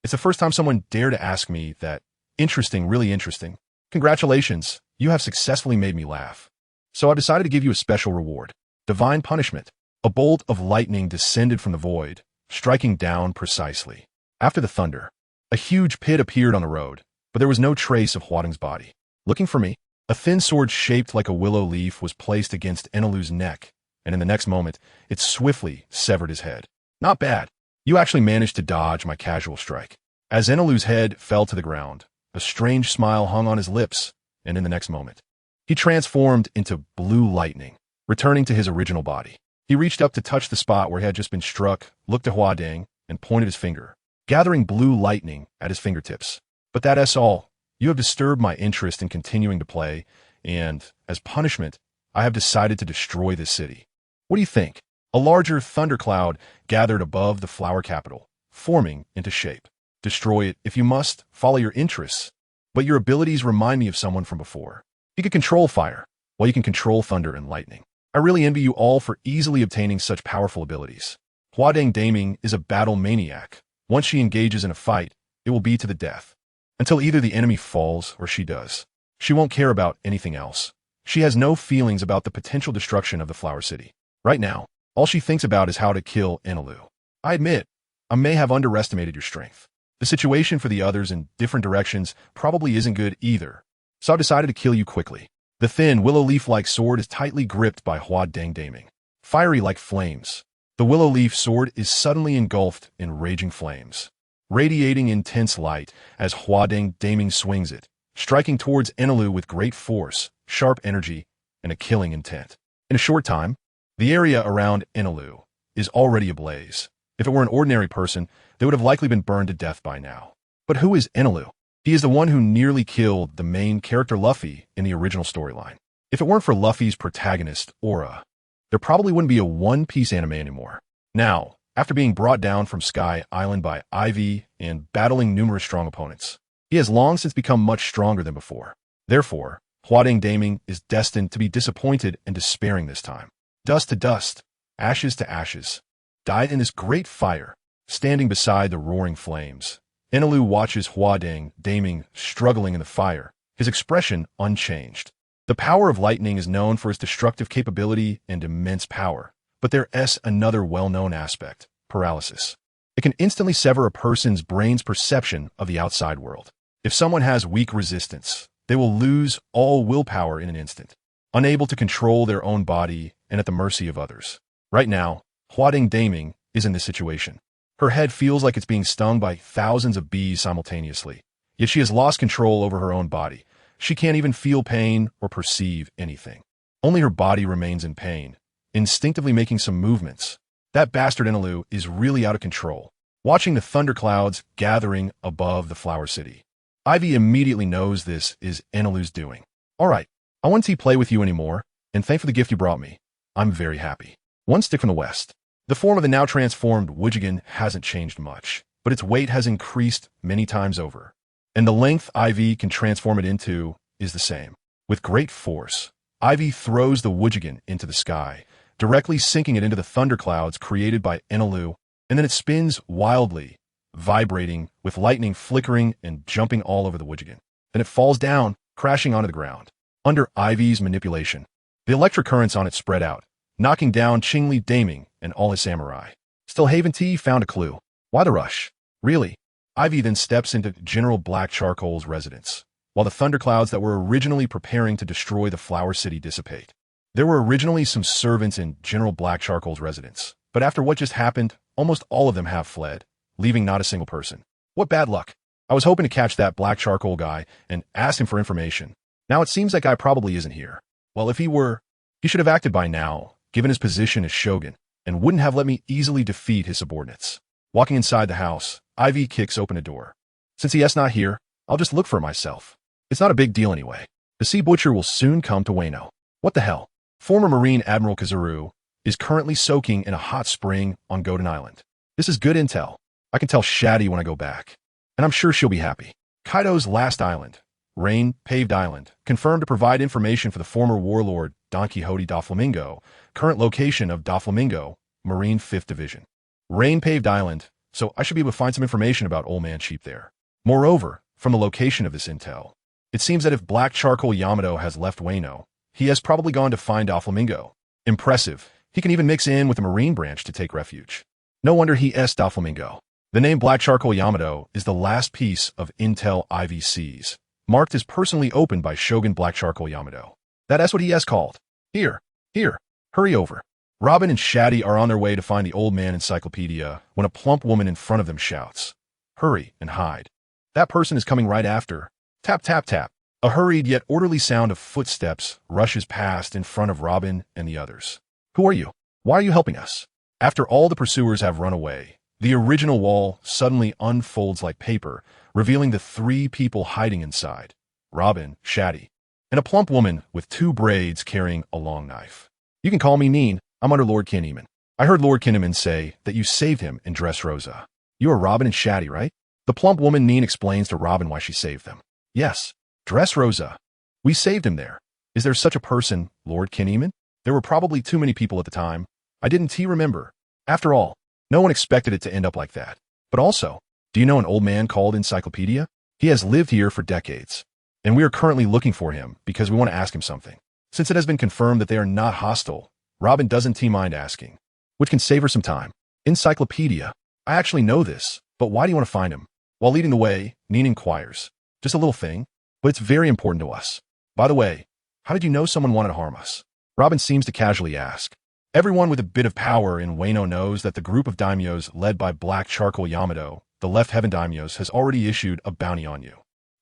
It's the first time someone dared to ask me that. Interesting, really interesting. Congratulations, you have successfully made me laugh. So I've decided to give you a special reward. Divine punishment. A bolt of lightning descended from the void, striking down precisely. After the thunder, a huge pit appeared on the road, but there was no trace of Huadeng's body. Looking for me? A thin sword shaped like a willow leaf was placed against Enelu's neck, and in the next moment, it swiftly severed his head. Not bad. You actually managed to dodge my casual strike. As Enelu's head fell to the ground, a strange smile hung on his lips, and in the next moment, he transformed into blue lightning, returning to his original body. He reached up to touch the spot where he had just been struck, looked at Huadeng, and pointed his finger, gathering blue lightning at his fingertips. But that's all. You have disturbed my interest in continuing to play, and, as punishment, I have decided to destroy this city. What do you think? A larger thundercloud gathered above the flower capital, forming into shape. Destroy it if you must, follow your interests. But your abilities remind me of someone from before. You can control fire, while you can control thunder and lightning. I really envy you all for easily obtaining such powerful abilities. Huadeng Daming is a battle maniac. Once she engages in a fight, it will be to the death. Until either the enemy falls or she does. She won't care about anything else. She has no feelings about the potential destruction of the Flower City. Right now, all she thinks about is how to kill Enelu. I admit, I may have underestimated your strength. The situation for the others in different directions probably isn't good either, so I decided to kill you quickly. The thin, willow leaf-like sword is tightly gripped by Huadeng Daming. Fiery like flames, the willow leaf sword is suddenly engulfed in raging flames, radiating intense light as Huadeng Daming swings it, striking towards Enelu with great force, sharp energy, and a killing intent. In a short time, the area around Enelu is already ablaze. If it were an ordinary person, they would have likely been burned to death by now. But who is Enelu? He is the one who nearly killed the main character Luffy in the original storyline. If it weren't for Luffy's protagonist, Aura, there probably wouldn't be a One Piece anime anymore. Now, after being brought down from Sky Island by Aivi and battling numerous strong opponents, he has long since become much stronger than before. Therefore, Huadeng Daming is destined to be disappointed and despairing this time. Dust to dust, ashes to ashes, died in this great fire, standing beside the roaring flames. Enelu watches Huadeng Daming struggling in the fire, his expression unchanged. The power of lightning is known for its destructive capability and immense power, but there's another well-known aspect: paralysis. It can instantly sever a person's brain's perception of the outside world. If someone has weak resistance, they will lose all willpower in an instant, unable to control their own body and at the mercy of others. Right now, Huading Daming is in this situation. Her head feels like it's being stung by thousands of bees simultaneously, yet she has lost control over her own body. She can't even feel pain or perceive anything. Only her body remains in pain, instinctively making some movements. That bastard Enelu is really out of control, watching the thunderclouds gathering above the flower city. Aivi immediately knows this is Enelu's doing. All right, I won't play with you anymore, and thanks for the gift you brought me. I'm very happy. One stick from the west. The form of the now transformed Wujigan hasn't changed much, but its weight has increased many times over, and the length Aivi can transform it into is the same. With great force, Aivi throws the Wujigan into the sky, directly sinking it into the thunderclouds created by Enelu, and then it spins wildly, vibrating, with lightning flickering and jumping all over the Wujigan. Then it falls down, crashing onto the ground. Under Aivi's manipulation, the electric currents on it spread out, knocking down Qingli Daming and all his samurai. Still, Haven T found a clue. Why the rush? Really? Aivi then steps into General Black Charcoal's residence, while the thunderclouds that were originally preparing to destroy the flower city dissipate. There were originally some servants in General Black Charcoal's residence, but after what just happened, almost all of them have fled, leaving not a single person. What bad luck. I was hoping to catch that Black Charcoal guy and ask him for information. Now it seems that guy probably isn't here. Well, if he were, he should have acted by now, given his position as shogun, and wouldn't have let me easily defeat his subordinates. Walking inside the house, Aivi kicks open a door. Since he is not here, I'll just look for it myself. It's not a big deal anyway. The sea butcher will soon come to Wano. What the hell? Former Marine Admiral Kazuru is currently soaking in a hot spring on Golden Island. This is good intel. I can tell Shati when I go back, and I'm sure she'll be happy. Kaido's last island, Rain-Paved Island, confirmed to provide information for the former warlord Don Quixote da Flamingo, current location of da Flamingo, Marine 5th Division. Rain-Paved Island, so I should be able to find some information about Old Man Sheep there. Moreover, from the location of this intel, it seems that if Black Charcoal Yamato has left Wano, he has probably gone to find da Flamingo. Impressive. He can even mix in with the Marine branch to take refuge. No wonder he is da Flamingo. The name Black Charcoal Yamato is the last piece of intel Aivi sees, marked as personally opened by Shogun Black Charcoal Yamato. That's what he has called. Here, hurry over. Robin and Shati are on their way to find the old man encyclopedia when a plump woman in front of them shouts, "Hurry and hide. That person is coming right after." Tap, tap, tap. A hurried yet orderly sound of footsteps rushes past in front of Robin and the others. Who are you? Why are you helping us? After all the pursuers have run away, the original wall suddenly unfolds like paper, revealing the three people hiding inside: Robin, Shati, and a plump woman with two braids carrying a long knife. You can call me Neen. I'm under Lord Kinneman. I heard Lord Kinneman say that you saved him in Dressrosa. You are Robin and Shati, right? The plump woman Neen explains to Robin why she saved them. Yes, Dressrosa. We saved him there. Is there such a person, Lord Kinneman? There were probably too many people at the time. I didn't remember. After all, no one expected it to end up like that. But also, do you know an old man called Encyclopedia? He has lived here for decades, and we are currently looking for him because we want to ask him something. Since it has been confirmed that they are not hostile, Robin doesn't mind asking, which can save her some time. Encyclopedia. I actually know this, but why do you want to find him? While leading the way, Neen inquires. Just a little thing, but it's very important to us. By the way, how did you know someone wanted to harm us? Robin seems to casually ask. Everyone with a bit of power in Wano knows that the group of daimyos led by Black Charcoal Yamato, the Left Heaven daimyos, has already issued a bounty on you.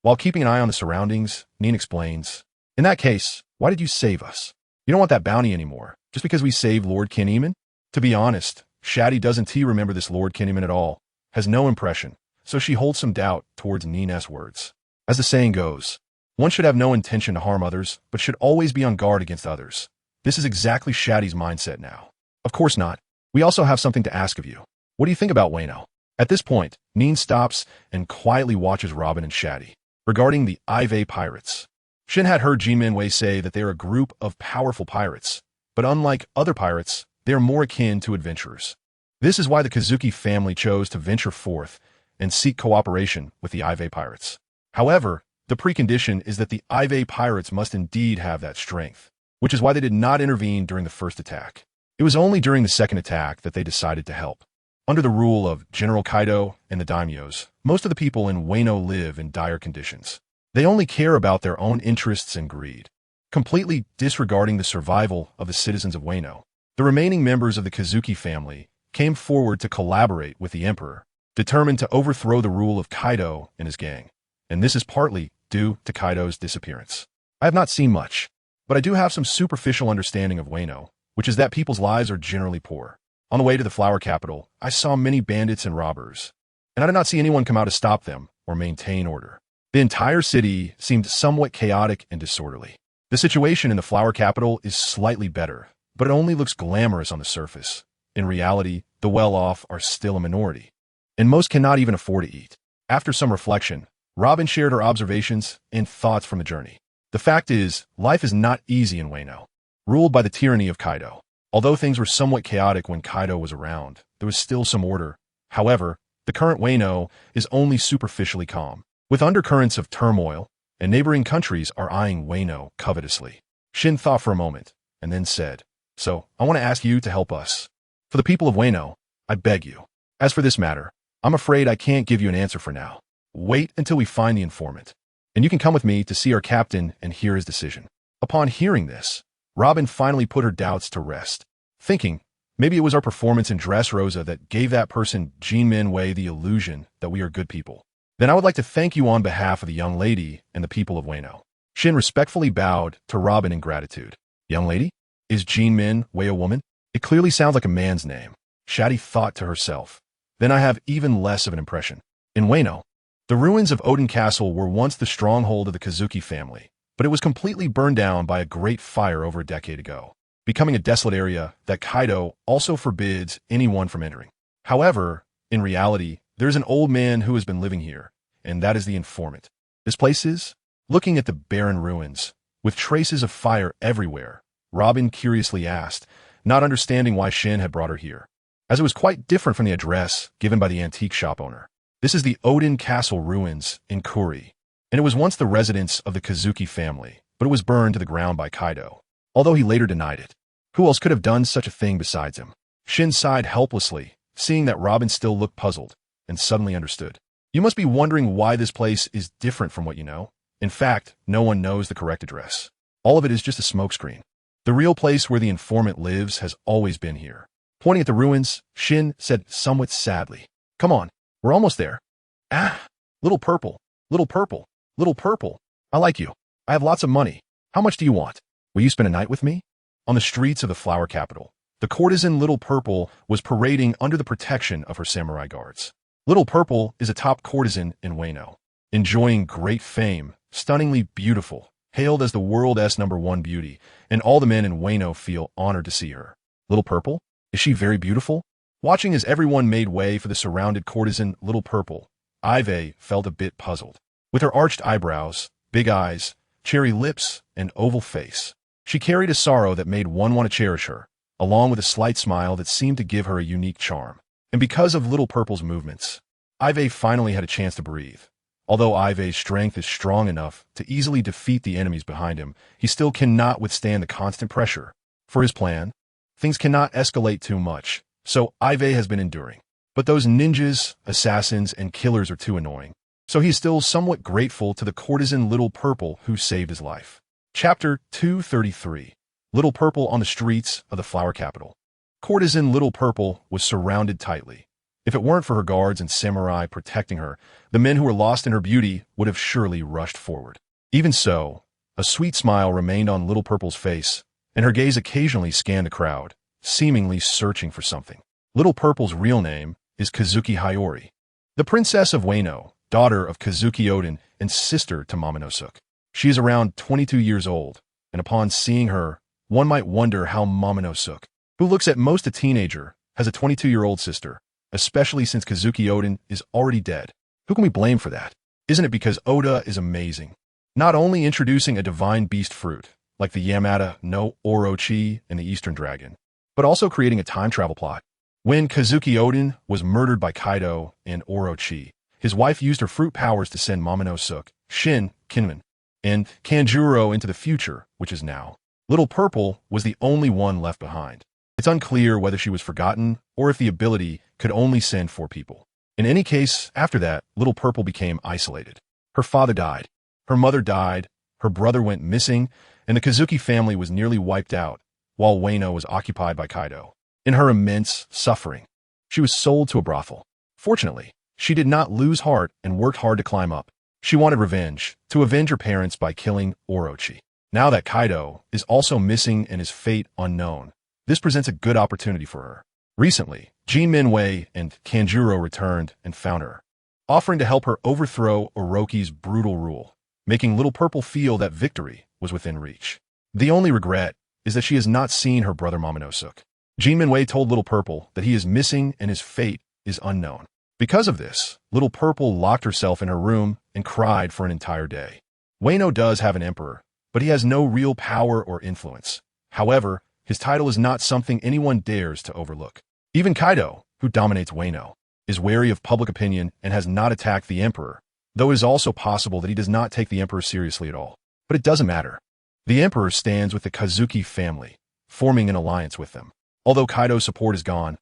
While keeping an eye on the surroundings, Neen explains, in that case, why did you save us? You don't want that bounty anymore, just because we saved Lord Kinneman? To be honest, Shati doesn't remember this Lord Kinneman at all, has no impression, so she holds some doubt towards Neen's words. As the saying goes, one should have no intention to harm others, but should always be on guard against others. This is exactly Shati's mindset now. Of course not. We also have something to ask of you. What do you think about Wano? At this point, Neen stops and quietly watches Robin and Shati. Regarding the Aivi pirates, Shin had heard Jinmin Wei say that they are a group of powerful pirates, but unlike other pirates, they are more akin to adventurers. This is why the Kazuki family chose to venture forth and seek cooperation with the Aivi pirates. However, the precondition is that the Aivi pirates must indeed have that strength, which is why they did not intervene during the first attack. It It was only during the second attack that they decided to help. Under the rule of General Kaido and the daimyos, most of the people in Wano live in dire conditions. They only care about their own interests and greed, completely disregarding the survival of the citizens of Wano. The remaining members of the Kazuki family came forward to collaborate with the emperor, determined to overthrow the rule of Kaido and his gang. And this is partly due to Kaido's disappearance. I have not seen much, but I do have some superficial understanding of Wano, which is that people's lives are generally poor. On the way to the flower capital, I saw many bandits and robbers, and I did not see anyone come out to stop them or maintain order. The entire city seemed somewhat chaotic and disorderly. The situation in the flower capital is slightly better, but it only looks glamorous on the surface. In reality, the well-off are still a minority, and most cannot even afford to eat. After some reflection, Robin shared her observations and thoughts from the journey. The fact is, life is not easy in Wano, ruled by the tyranny of Kaido. Although things were somewhat chaotic when Kaido was around, there was still some order. However, the current Wano is only superficially calm, with undercurrents of turmoil, and neighboring countries are eyeing Wano covetously. Shin thought for a moment, and then said, "So, I want to ask you to help us. For the people of Wano, I beg you. As for this matter, I'm afraid I can't give you an answer for now. Wait until we find the informant, and you can come with me to see our captain and hear his decision." Upon hearing this, Robin finally put her doubts to rest, thinking, maybe it was our performance in Dressrosa that gave that person Jinmin Wei the illusion that we are good people. "Then I would like to thank you on behalf of the young lady and the people of Wano." Shin respectfully bowed to Robin in gratitude. "Young lady? Is Jinmin Wei a woman? It clearly sounds like a man's name." Shati thought to herself. "Then I have even less of an impression." In Wano, the ruins of Odin Castle were once the stronghold of the Kazuki family, but it was completely burned down by a great fire over a decade ago, becoming a desolate area that Kaido also forbids anyone from entering. However, in reality, there is an old man who has been living here, and that is the informant. This place is, looking at the barren ruins, with traces of fire everywhere, Robin curiously asked, not understanding why Shin had brought her here, as it was quite different from the address given by the antique shop owner. This is the Odin Castle ruins in Kuri, and it was once the residence of the Kazuki family, but it was burned to the ground by Kaido, although he later denied it. Who else could have done such a thing besides him? Shin sighed helplessly, seeing that Robin still looked puzzled, and suddenly understood. "You must be wondering why this place is different from what you know. In fact, no one knows the correct address. All of it is just a smokescreen. The real place where the informant lives has always been here." Pointing at the ruins, Shin said somewhat sadly, "Come on, we're almost there." "Ah, little purple, little purple, little purple. I like you. I have lots of money. How much do you want? Will you spend a night with me?" On the streets of the flower capital, the courtesan Little Purple was parading under the protection of her samurai guards. Little Purple is a top courtesan in Wano, enjoying great fame, stunningly beautiful, hailed as the world's #1 beauty, and all the men in Wano feel honored to see her. Little Purple? Is she very beautiful? Watching as everyone made way for the surrounded courtesan Little Purple, Aivi felt a bit puzzled. With her arched eyebrows, big eyes, cherry lips, and oval face, she carried a sorrow that made one want to cherish her, along with a slight smile that seemed to give her a unique charm. And because of Little Purple's movements, Aivi finally had a chance to breathe. Although Aivi's strength is strong enough to easily defeat the enemies behind him, he still cannot withstand the constant pressure. For his plan, things cannot escalate too much, so Aivi has been enduring. But those ninjas, assassins, and killers are too annoying, so he's still somewhat grateful to the courtesan Little Purple who saved his life. Chapter 233. Little Purple on the streets of the flower capital. Courtesan Little Purple was surrounded tightly. If it weren't for her guards and samurai protecting her, the men who were lost in her beauty would have surely rushed forward. Even so, a sweet smile remained on Little Purple's face, and her gaze occasionally scanned the crowd, seemingly searching for something. Little Purple's real name is Kazuki Hayori, the princess of Wano, daughter of Kazuki Odin and sister to Momonosuke. She is around 22 years old, and upon seeing her, one might wonder how Momonosuke, who looks at most a teenager, has a 22-year-old sister, especially since Kazuki Odin is already dead. Who can we blame for that? Isn't it because Oda is amazing? Not only introducing a divine beast fruit, like the Yamata no Orochi and the Eastern Dragon, but also creating a time travel plot. When Kazuki Odin was murdered by Kaido and Orochi, his wife used her fruit powers to send Momonosuke, Shin, Kinmen, and Kanjuro into the future, which is now. Little Purple was the only one left behind. It's unclear whether she was forgotten or if the ability could only send 4 people. In any case, after that, Little Purple became isolated. Her father died. Her mother died. Her brother went missing, and the Kazuki family was nearly wiped out, while Ueno was occupied by Kaido. In her immense suffering, she was sold to a brothel. Fortunately, she did not lose heart and worked hard to climb up. She wanted revenge, to avenge her parents by killing Orochi. Now that Kaido is also missing and his fate unknown, this presents a good opportunity for her. Recently, Jin Minwei and Kanjuro returned and found her, offering to help her overthrow Orochi's brutal rule, making Little Purple feel that victory was within reach. The only regret is that she has not seen her brother Momonosuke. Jin Minwei told Little Purple that he is missing and his fate is unknown. Because of this, Little Purple locked herself in her room and cried for an entire day. Ueno does have an emperor, but he has no real power or influence. However, his title is not something anyone dares to overlook. Even Kaido, who dominates Ueno, is wary of public opinion and has not attacked the emperor, though it is also possible that he does not take the emperor seriously at all. But it doesn't matter. The emperor stands with the Kazuki family, forming an alliance with them. Although Kaido's support is gone,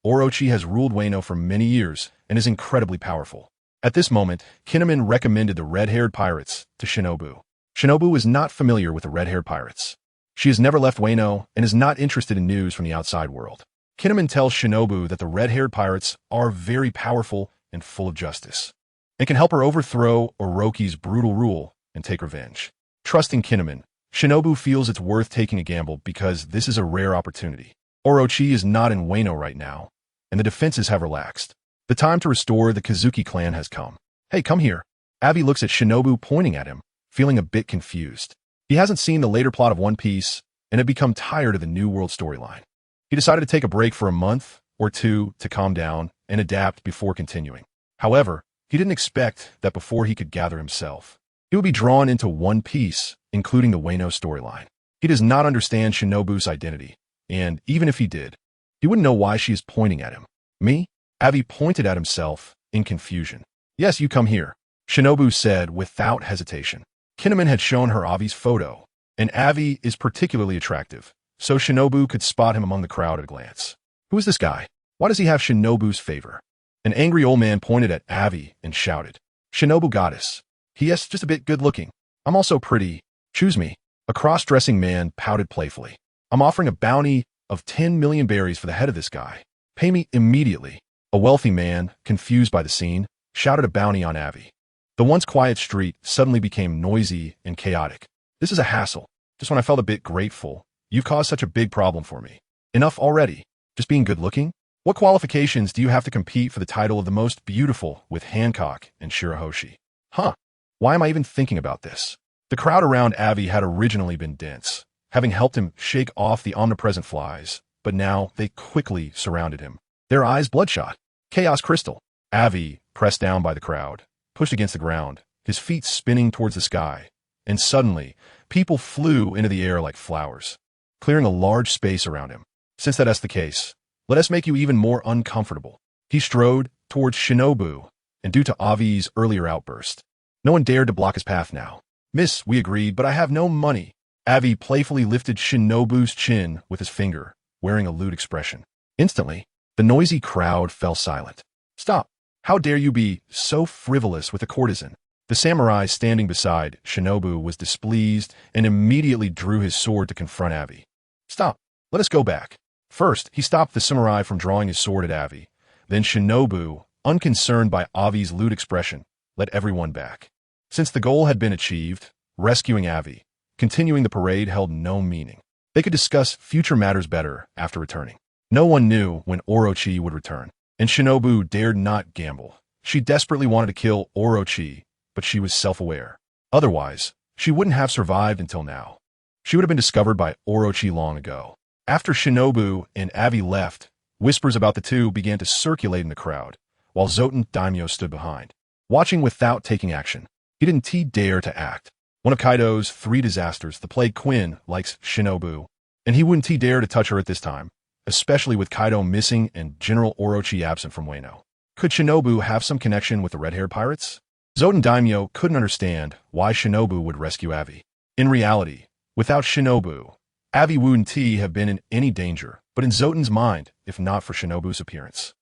Orochi has ruled Ueno for many years and is incredibly powerful. At this moment, Kinemon recommended the red-haired pirates to Shinobu. Shinobu is not familiar with the red-haired pirates. She has never left Ueno and is not interested in news from the outside world. Kinemon tells Shinobu that the red-haired pirates are very powerful and full of justice, and can help her overthrow Orochi's brutal rule and take revenge. Trusting Kinemon, Shinobu feels it's worth taking a gamble because this is a rare opportunity. Orochi is not in Ueno right now, and the defenses have relaxed. The time to restore the Kazuki clan has come. Hey, come here. Aivi looks at Shinobu pointing at him, feeling a bit confused. He hasn't seen the later plot of One Piece and had become tired of the New World storyline. He decided to take a break for a month or two to calm down and adapt before continuing. However, he didn't expect that before he could gather himself, he would be drawn into One Piece, including the Ueno storyline. He does not understand Shinobu's identity, and even if he did, he wouldn't know why she is pointing at him. Me? Aivi pointed at himself in confusion. Yes, you come here, Shinobu said without hesitation. Kinemon had shown her Aivi's photo, and Aivi is particularly attractive, so Shinobu could spot him among the crowd at a glance. Who is this guy? Why does he have Shinobu's favor? An angry old man pointed at Aivi and shouted, Shinobu goddess. He is just a bit good-looking. I'm also pretty. Choose me. A cross-dressing man pouted playfully. I'm offering a bounty of 10 million berries for the head of this guy. Pay me immediately. A wealthy man, confused by the scene, shouted a bounty on Aivi. The once quiet street suddenly became noisy and chaotic. This is a hassle. Just when I felt a bit grateful, you've caused such a big problem for me. Enough already. Just being good-looking? What qualifications do you have to compete for the title of the most beautiful with Hancock and Shirahoshi? Huh. Why am I even thinking about this? The crowd around Aivi had originally been dense, having helped him shake off the omnipresent flies, but now they quickly surrounded him, their eyes bloodshot. Chaos Crystal. Aivi, pressed down by the crowd, pushed against the ground, his feet spinning towards the sky, and suddenly, people flew into the air like flowers, clearing a large space around him. Since that is the case, let us make you even more uncomfortable. He strode towards Shinobu, and due to Aivi's earlier outburst, no one dared to block his path now. Miss, we agreed, but I have no money. Aivi playfully lifted Shinobu's chin with his finger, wearing a lewd expression. Instantly, the noisy crowd fell silent. Stop. How dare you be so frivolous with a courtesan? The samurai standing beside Shinobu was displeased and immediately drew his sword to confront Aivi. Stop. Let us go back. First, he stopped the samurai from drawing his sword at Aivi. Then Shinobu, unconcerned by Aivi's lewd expression, led everyone back. Since the goal had been achieved, rescuing Aivi, continuing the parade held no meaning. They could discuss future matters better after returning. No one knew when Orochi would return, and Shinobu dared not gamble. She desperately wanted to kill Orochi, but she was self-aware. Otherwise, she wouldn't have survived until now. She would have been discovered by Orochi long ago. After Shinobu and Aivi left, whispers about the two began to circulate in the crowd, while Zoten Daimyo stood behind, watching without taking action. He didn't dare to act. One of Kaido's 3 disasters, the Plague Quinn, likes Shinobu, and he wouldn't dare to touch her at this time, especially with Kaido missing and General Orochi absent from Ueno. Could Shinobu have some connection with the red-haired pirates? Zoten Daimyo couldn't understand why Shinobu would rescue Aivi. In reality, without Shinobu, Aivi wouldn't have been in any danger, but in Zotan's mind, if not for Shinobu's appearance.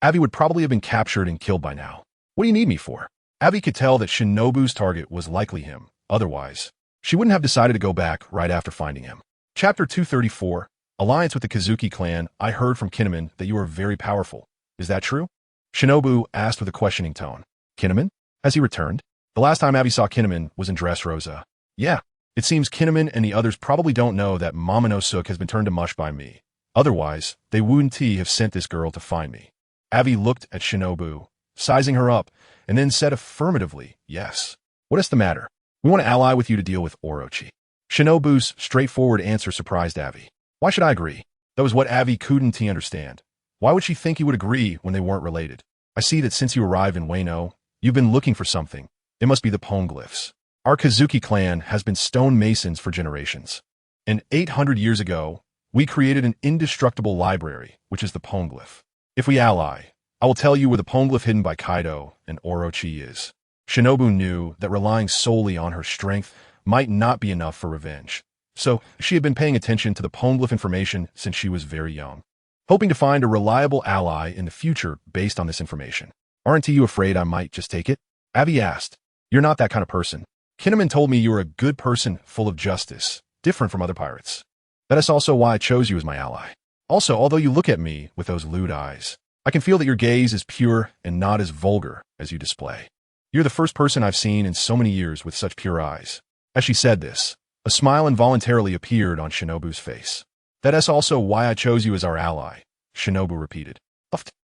Aivi would probably have been captured and killed by now. What do you need me for? Aivi could tell that Shinobu's target was likely him. Otherwise, she wouldn't have decided to go back right after finding him. Chapter 234, Alliance with the Kazuki clan. I heard from Kinnaman that you are very powerful. Is that true? Shinobu asked with a questioning tone. Kinnaman? Has he returned? The last time Aivi saw Kinnaman was in Dressrosa. Yeah. It seems Kinnaman and the others probably don't know that Momonosuke has been turned to mush by me. Otherwise, they wouldn't have sent this girl to find me. Aivi looked at Shinobu, sizing her up, and then said affirmatively, yes. What is the matter? We want to ally with you to deal with Orochi. Shinobu's straightforward answer surprised Aivi. Why should I agree? That was what Aivi couldn't understand. Why would she think he would agree when they weren't related? I see that since you arrived in Wano, you've been looking for something. It must be the poneglyphs. Our Kazuki clan has been stonemasons for generations. And 800 years ago, we created an indestructible library, which is the poneglyph. If we ally, I will tell you where the poneglyph hidden by Kaido and Orochi is. Shinobu knew that relying solely on her strength might not be enough for revenge. So she had been paying attention to the poneglyph information since she was very young, hoping to find a reliable ally in the future based on this information. Aren't you afraid I might just take it? Aivi asked. You're not that kind of person. Kinnaman told me you were a good person full of justice, different from other pirates. That is also why I chose you as my ally. Also, although you look at me with those lewd eyes, I can feel that your gaze is pure and not as vulgar as you display. You're the first person I've seen in so many years with such pure eyes. As she said this, a smile involuntarily appeared on Shinobu's face. That is also why I chose you as our ally, Shinobu repeated.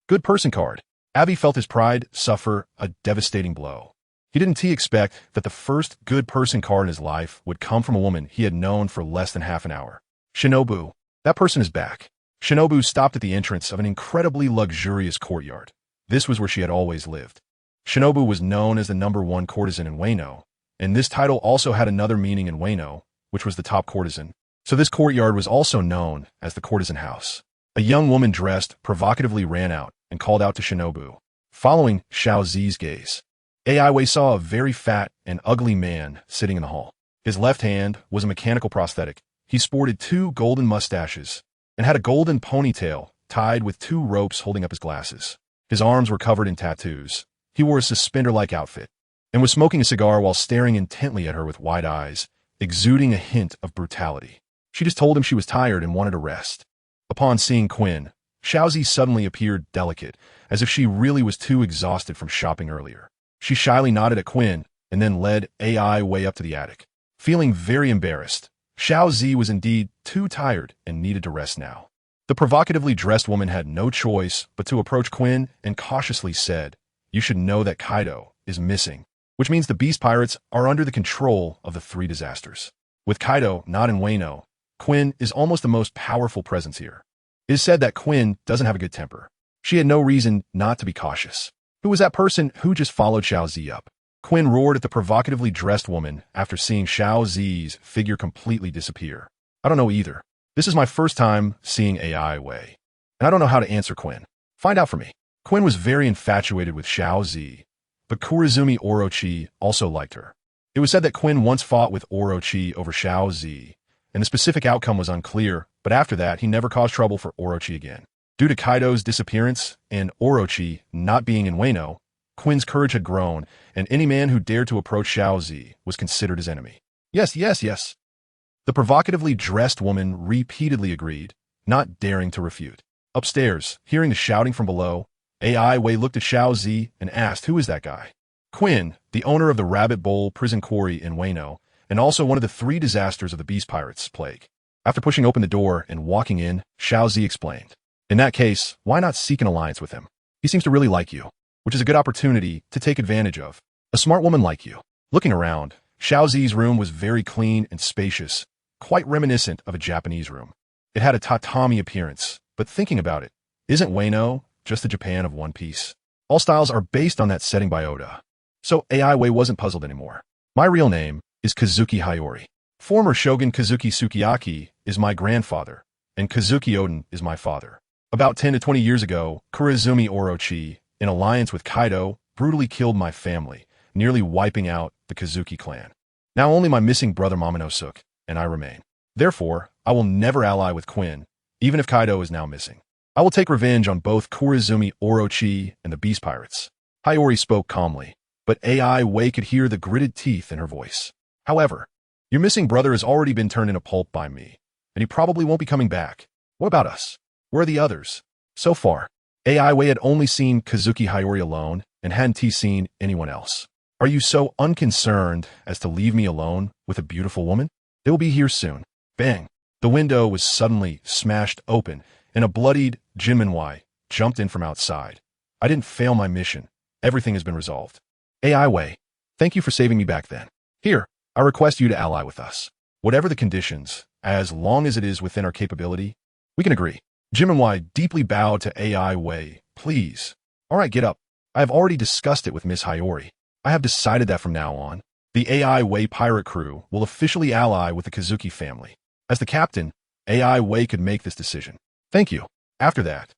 Good person card. Aivi felt his pride suffer a devastating blow. He didn't expect that the first good person card in his life would come from a woman he had known for less than half an hour. Shinobu, that person is back. Shinobu stopped at the entrance of an incredibly luxurious courtyard. This was where she had always lived. Shinobu was known as the #1 courtesan in Wano, and this title also had another meaning in Wano, which was the top courtesan. So this courtyard was also known as the courtesan house. A young woman dressed provocatively ran out and called out to Shinobu. Following Xiao Zi's gaze, Aivi saw a very fat and ugly man sitting in the hall. His left hand was a mechanical prosthetic. He sported 2 golden mustaches and had a golden ponytail tied with 2 ropes holding up his glasses. His arms were covered in tattoos. He wore a suspender-like outfit and was smoking a cigar while staring intently at her with wide eyes, exuding a hint of brutality. She just told him she was tired and wanted to rest. Upon seeing Quinn, Xiaozi suddenly appeared delicate, as if she really was too exhausted from shopping earlier. She shyly nodded at Quinn and then led Aivi up to the attic. Feeling very embarrassed, Xiaozi was indeed too tired and needed to rest now. The provocatively dressed woman had no choice but to approach Quinn and cautiously said, "You should know that Kaido is missing, which means the Beast Pirates are under the control of the 3 disasters. With Kaido not in Wano, Quinn is almost the most powerful presence here. It is said that Quinn doesn't have a good temper. She had no reason not to be cautious. Who was that person who just followed Xiao Zi up?" Quinn roared at the provocatively dressed woman after seeing Xiao Zi's figure completely disappear. "I don't know either. This is my first time seeing Aivi, and I don't know how to answer Quinn. Find out for me." Quinn was very infatuated with Xiao Zi, but Kurizumi Orochi also liked her. It was said that Quinn once fought with Orochi over Xiao Zi, and the specific outcome was unclear, but after that he never caused trouble for Orochi again. Due to Kaido's disappearance and Orochi not being in Wano, Quinn's courage had grown, and any man who dared to approach Xiao Zi was considered his enemy. Yes. The provocatively dressed woman repeatedly agreed, not daring to refute. Upstairs, hearing the shouting from below, Aivi looked at Xiao Zi and asked, "Who is that guy?" Quinn, the owner of the Rabbit Bowl prison quarry in Wano, and also one of the 3 disasters of the Beast Pirates plague. After pushing open the door and walking in, Xiao Zi explained, "In that case, why not seek an alliance with him? He seems to really like you, which is a good opportunity to take advantage of. A smart woman like you." Looking around, Xiao Zi's room was very clean and spacious, quite reminiscent of a Japanese room. It had a tatami appearance, but thinking about it, isn't Wano just the Japan of One Piece? All styles are based on that setting by Oda. So Aivi wasn't puzzled anymore. "My real name is Kazuki Hayori. Former Shogun Kazuki Sukiyaki is my grandfather, and Kazuki Oden is my father. About 10 to 20 years ago, Kurizumi Orochi, in alliance with Kaido, brutally killed my family, nearly wiping out the Kazuki clan. Now only my missing brother Momonosuke and I remain. Therefore, I will never ally with Quinn, even if Kaido is now missing. I will take revenge on both Korizumi Orochi and the Beast Pirates. Hiyori spoke calmly, but Aivi could hear the gritted teeth in her voice. However, your missing brother has already been turned into pulp by me, and he probably won't be coming back. What about us? Where are the others? So far, Aivi had only seen Kazuki Hiyori alone and hadn't seen anyone else. Are you so unconcerned as to leave me alone with a beautiful woman? They will be here soon. Bang! The window was suddenly smashed open, and a bloodied Jinminwai jumped in from outside. I didn't fail my mission. Everything has been resolved. Aivi, thank you for saving me back then. Here, I request you to ally with us. Whatever the conditions, as long as it is within our capability, we can agree. Jinminwai deeply bowed to Aivi. Please. All right, get up. I have already discussed it with Miss Hiyori. I have decided that from now on, the Aivi pirate crew will officially ally with the Kazuki family. As the captain, Aivi could make this decision. Thank you. After that,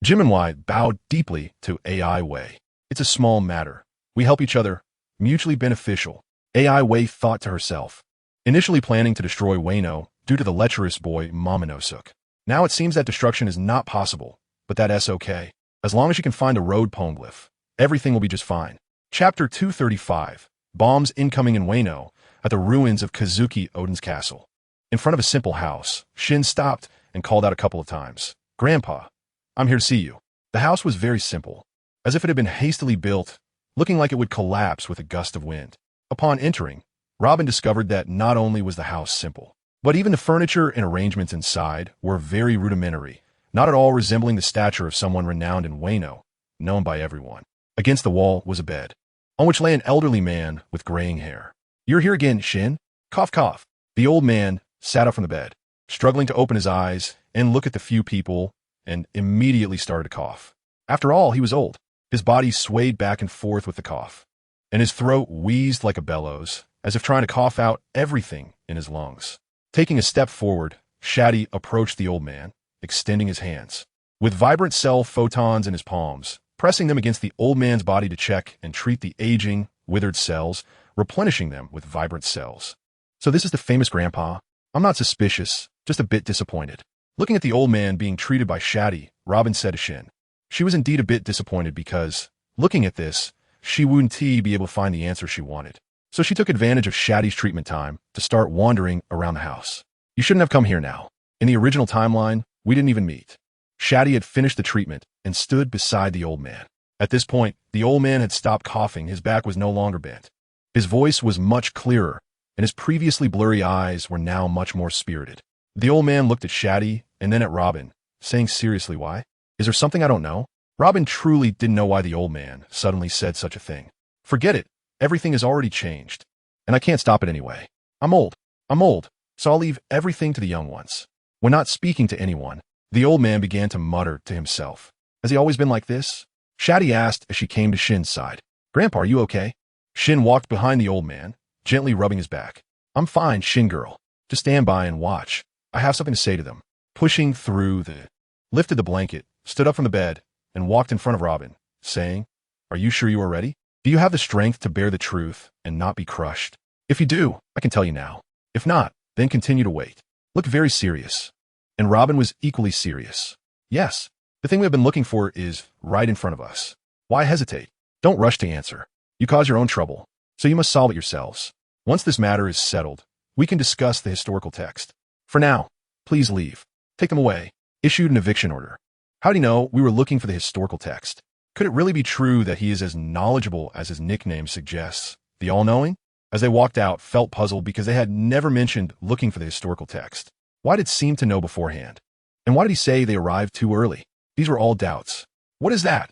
Jinminwai bowed deeply to Aivi. It's a small matter. We help each other, mutually beneficial. Aivi thought to herself, initially planning to destroy Wano due to the lecherous boy Momonosuke. Now it seems that destruction is not possible, but that's okay. As long as you can find a road poneglyph, everything will be just fine. Chapter 235, Bombs Incoming in Wano, at the ruins of Kazuki Oden's castle. In front of a simple house, Shin stopped and called out a couple of times. Grandpa, I'm here to see you. The house was very simple, as if it had been hastily built, looking like it would collapse with a gust of wind. Upon entering, Robin discovered that not only was the house simple, but even the furniture and arrangements inside were very rudimentary, not at all resembling the stature of someone renowned in Wano, known by everyone. Against the wall was a bed, on which lay an elderly man with graying hair. You're here again, Shin? Cough, cough. The old man sat up from the bed, struggling to open his eyes and look at the few people, and immediately started to cough. After all, he was old. His body swayed back and forth with the cough, and his throat wheezed like a bellows, as if trying to cough out everything in his lungs. Taking a step forward, Shati approached the old man, extending his hands, with vibrant cell photons in his palms, pressing them against the old man's body to check and treat the aging, withered cells, replenishing them with vibrant cells. So this is the famous grandpa? I'm not suspicious, just a bit disappointed. Looking at the old man being treated by Shati, Robin said to Shin. She was indeed a bit disappointed because, looking at this, she wouldn't be able to find the answer she wanted. So she took advantage of Shati's treatment time to start wandering around the house. You shouldn't have come here now. In the original timeline, we didn't even meet. Shati had finished the treatment and stood beside the old man. At this point, the old man had stopped coughing, his back was no longer bent. His voice was much clearer, and his previously blurry eyes were now much more spirited. The old man looked at Shati and then at Robin, saying seriously, why? Is there something I don't know? Robin truly didn't know why the old man suddenly said such a thing. Forget it. Everything has already changed, and I can't stop it anyway. I'm old, so I'll leave everything to the young ones. When not speaking to anyone, the old man began to mutter to himself. Has he always been like this? Shati asked as she came to Shin's side. Grandpa, are you okay? Shin walked behind the old man, gently rubbing his back. I'm fine, Shin girl. Just stand by and watch. I have something to say to them. Pushing through lifted the blanket, stood up from the bed, and walked in front of Robin, saying, Are you sure you are ready? Do you have the strength to bear the truth and not be crushed? If you do, I can tell you now. If not, then continue to wait. Look very serious. And Robin was equally serious. Yes, the thing we have been looking for is right in front of us. Why hesitate? Don't rush to answer. You cause your own trouble, so you must solve it yourselves. Once this matter is settled, we can discuss the historical text. For now, please leave. Take them away. Issued an eviction order. How do you know we were looking for the historical text? Could it really be true that he is as knowledgeable as his nickname suggests? The all-knowing? As they walked out, felt puzzled because they had never mentioned looking for the historical text. Why did seem to know beforehand? And why did he say they arrived too early? These were all doubts. What is that?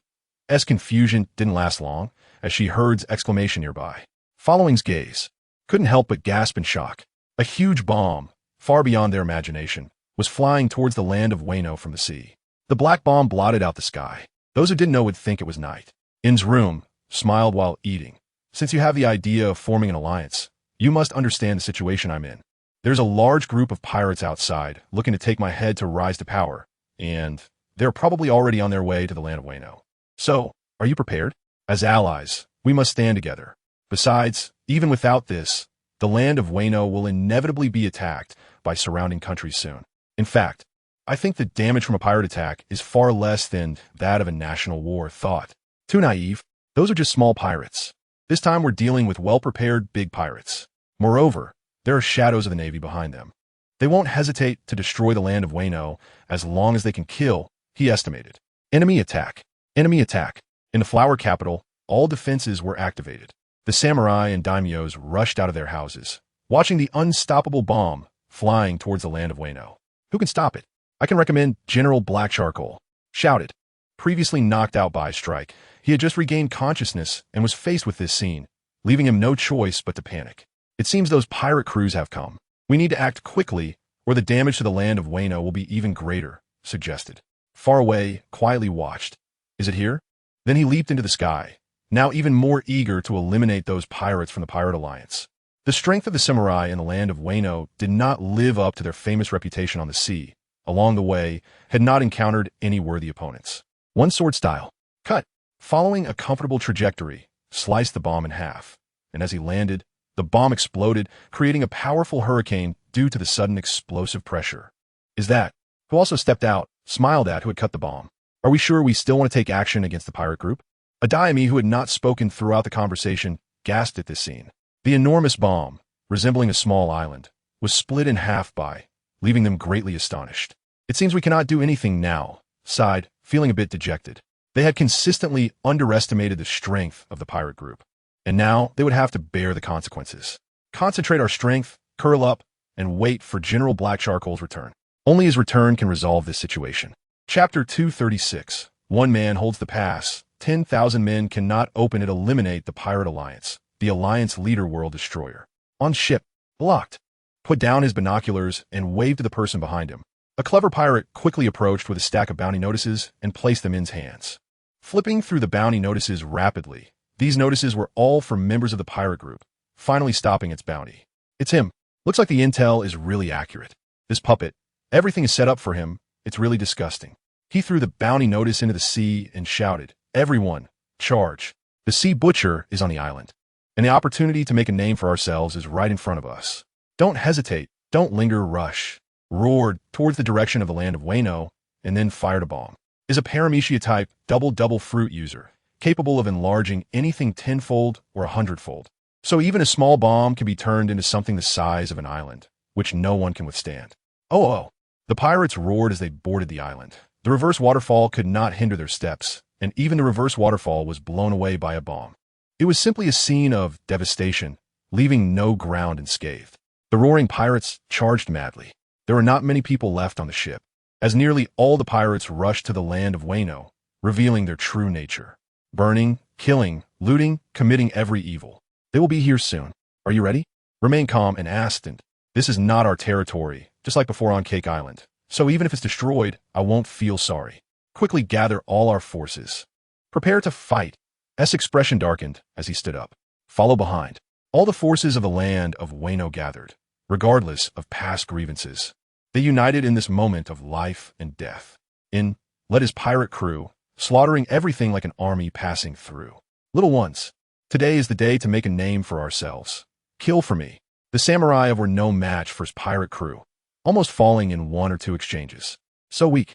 As confusion didn't last long, as she heard exclamation nearby. Following's gaze couldn't help but gasp in shock. A huge bomb, far beyond their imagination, was flying towards the land of Wano from the sea. The black bomb blotted out the sky. Those who didn't know would think it was night. In's room smiled while eating. Since you have the idea of forming an alliance, you must understand the situation I'm in. There's a large group of pirates outside looking to take my head to rise to power, and they're probably already on their way to the land of Wano. So, are you prepared? As allies, we must stand together. Besides, even without this, the land of Wano will inevitably be attacked by surrounding countries soon. In fact, I think the damage from a pirate attack is far less than that of a national war thought. Too naive. Those are just small pirates. This time we're dealing with well-prepared big pirates. Moreover, there are shadows of the Navy behind them. They won't hesitate to destroy the land of Wano as long as they can kill, he estimated. Enemy attack. Enemy attack. In the flower capital, all defenses were activated. The samurai and daimyos rushed out of their houses, watching the unstoppable bomb flying towards the land of Wano. Who can stop it? I can recommend General Black Charcoal. Shouted. Previously knocked out by a strike, he had just regained consciousness and was faced with this scene, leaving him no choice but to panic. It seems those pirate crews have come. We need to act quickly, or the damage to the land of Wano will be even greater, suggested. Far away, quietly watched. Is it here? Then he leaped into the sky, now even more eager to eliminate those pirates from the Pirate Alliance. The strength of the samurai in the land of Wano did not live up to their famous reputation on the sea. Along the way, had not encountered any worthy opponents. One sword style. Cut. Following a comfortable trajectory, sliced the bomb in half. And as he landed, the bomb exploded, creating a powerful hurricane due to the sudden explosive pressure. Is that? Who also stepped out, smiled at who had cut the bomb. Are we sure we still want to take action against the pirate group? A daimyo who had not spoken throughout the conversation gasped at this scene. The enormous bomb, resembling a small island, was split in half by, leaving them greatly astonished. It seems we cannot do anything now, sighed, feeling a bit dejected. They had consistently underestimated the strength of the pirate group, and now they would have to bear the consequences. Concentrate our strength, curl up, and wait for General Black Charcoal's return. Only his return can resolve this situation. Chapter 236. One man holds the pass. 10,000 men cannot open it. Eliminate the Pirate Alliance. The Alliance leader World Destroyer. On ship. Blocked. Put down his binoculars and waved to the person behind him. A clever pirate quickly approached with a stack of bounty notices and placed them in his hands. Flipping through the bounty notices rapidly, these notices were all from members of the pirate group, finally stopping its bounty. It's him. Looks like the intel is really accurate. This puppet, everything is set up for him. It's really disgusting. He threw the bounty notice into the sea and shouted, "Everyone, charge. The sea butcher is on the island, and the opportunity to make a name for ourselves is right in front of us. Don't hesitate. Don't linger. Rush." Roared towards the direction of the land of Wano, and then fired a bomb. Is a paramecia-type double fruit user, capable of enlarging anything tenfold or 100-fold. So even a small bomb can be turned into something the size of an island, which no one can withstand. Oh! The pirates roared as they boarded the island. The reverse waterfall could not hinder their steps, and even the reverse waterfall was blown away by a bomb. It was simply a scene of devastation, leaving no ground unscathed. The roaring pirates charged madly. There were not many people left on the ship, as nearly all the pirates rushed to the land of Wano, revealing their true nature. Burning, killing, looting, committing every evil. They will be here soon. Are you ready? Remain calm and asked, and this is not our territory, just like before on Cake Island. So even if it's destroyed, I won't feel sorry. Quickly gather all our forces. Prepare to fight. S expression darkened as he stood up. Follow behind. All the forces of the land of Wano gathered, regardless of past grievances. They united in this moment of life and death. In, led his pirate crew, slaughtering everything like an army passing through. Little ones, today is the day to make a name for ourselves. Kill for me. The samurai were no match for his pirate crew, almost falling in one or two exchanges. So weak.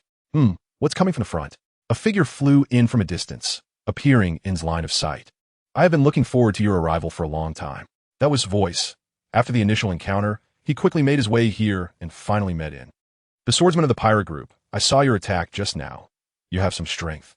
What's coming from the front? A figure flew in from a distance, appearing in his line of sight. I have been looking forward to your arrival for a long time. That was voice. After the initial encounter, he quickly made his way here and finally met in. The swordsman of the pirate group, I saw your attack just now. You have some strength.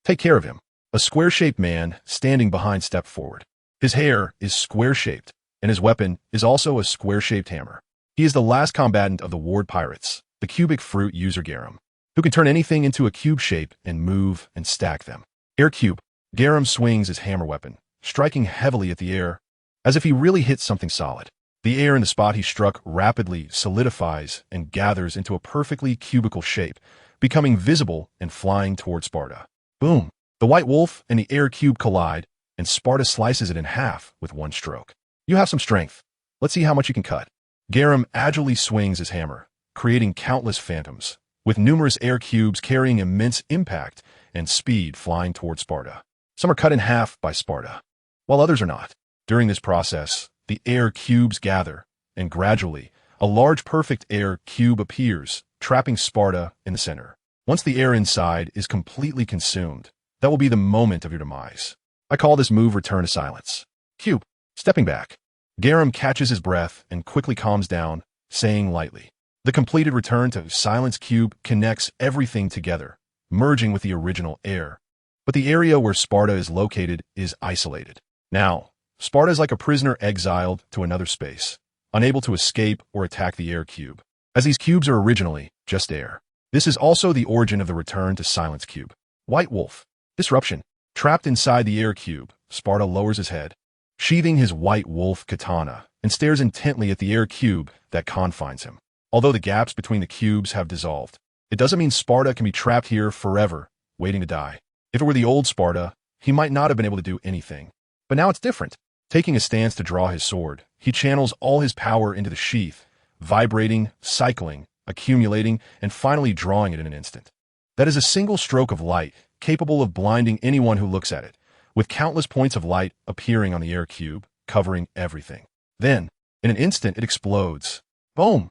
Take care of him. A square-shaped man standing behind stepped forward. His hair is square-shaped, and his weapon is also a square-shaped hammer. He is the last combatant of the Ward Pirates, the cubic fruit user Garum, who can turn anything into a cube shape and move and stack them. Air cube. Garum swings his hammer weapon, striking heavily at the air, as if he really hit something solid. The air in the spot he struck rapidly solidifies and gathers into a perfectly cubical shape, becoming visible and flying toward Sparta. Boom! The white wolf and the air cube collide, and Sparta slices it in half with one stroke. You have some strength. Let's see how much you can cut. Garum agilely swings his hammer, creating countless phantoms, with numerous air cubes carrying immense impact and speed flying toward Sparta. Some are cut in half by Sparta, while others are not. During this process, the air cubes gather, and gradually, A large perfect air cube appears, trapping Sparta in the center. Once the air inside is completely consumed, that will be the moment of your demise. I call this move return to silence. Cube, stepping back. Garam catches his breath and quickly calms down, saying lightly. The completed return to silence cube connects everything together, merging with the original air. But the area where Sparta is located is isolated. Now, Sparta is like a prisoner exiled to another space, unable to escape or attack the air cube, as these cubes are originally just air. This is also the origin of the return to silence cube. White Wolf. Disruption. Trapped inside the air cube, Sparta lowers his head, sheathing his White Wolf katana, and stares intently at the air cube that confines him. Although the gaps between the cubes have dissolved, it doesn't mean Sparta can be trapped here forever, waiting to die. If it were the old Sparta, he might not have been able to do anything. But now it's different. Taking a stance to draw his sword, he channels all his power into the sheath, vibrating, cycling, accumulating, and finally drawing it in an instant. That is a single stroke of light, capable of blinding anyone who looks at it, with countless points of light appearing on the air cube, covering everything. Then, in an instant, it explodes. Boom!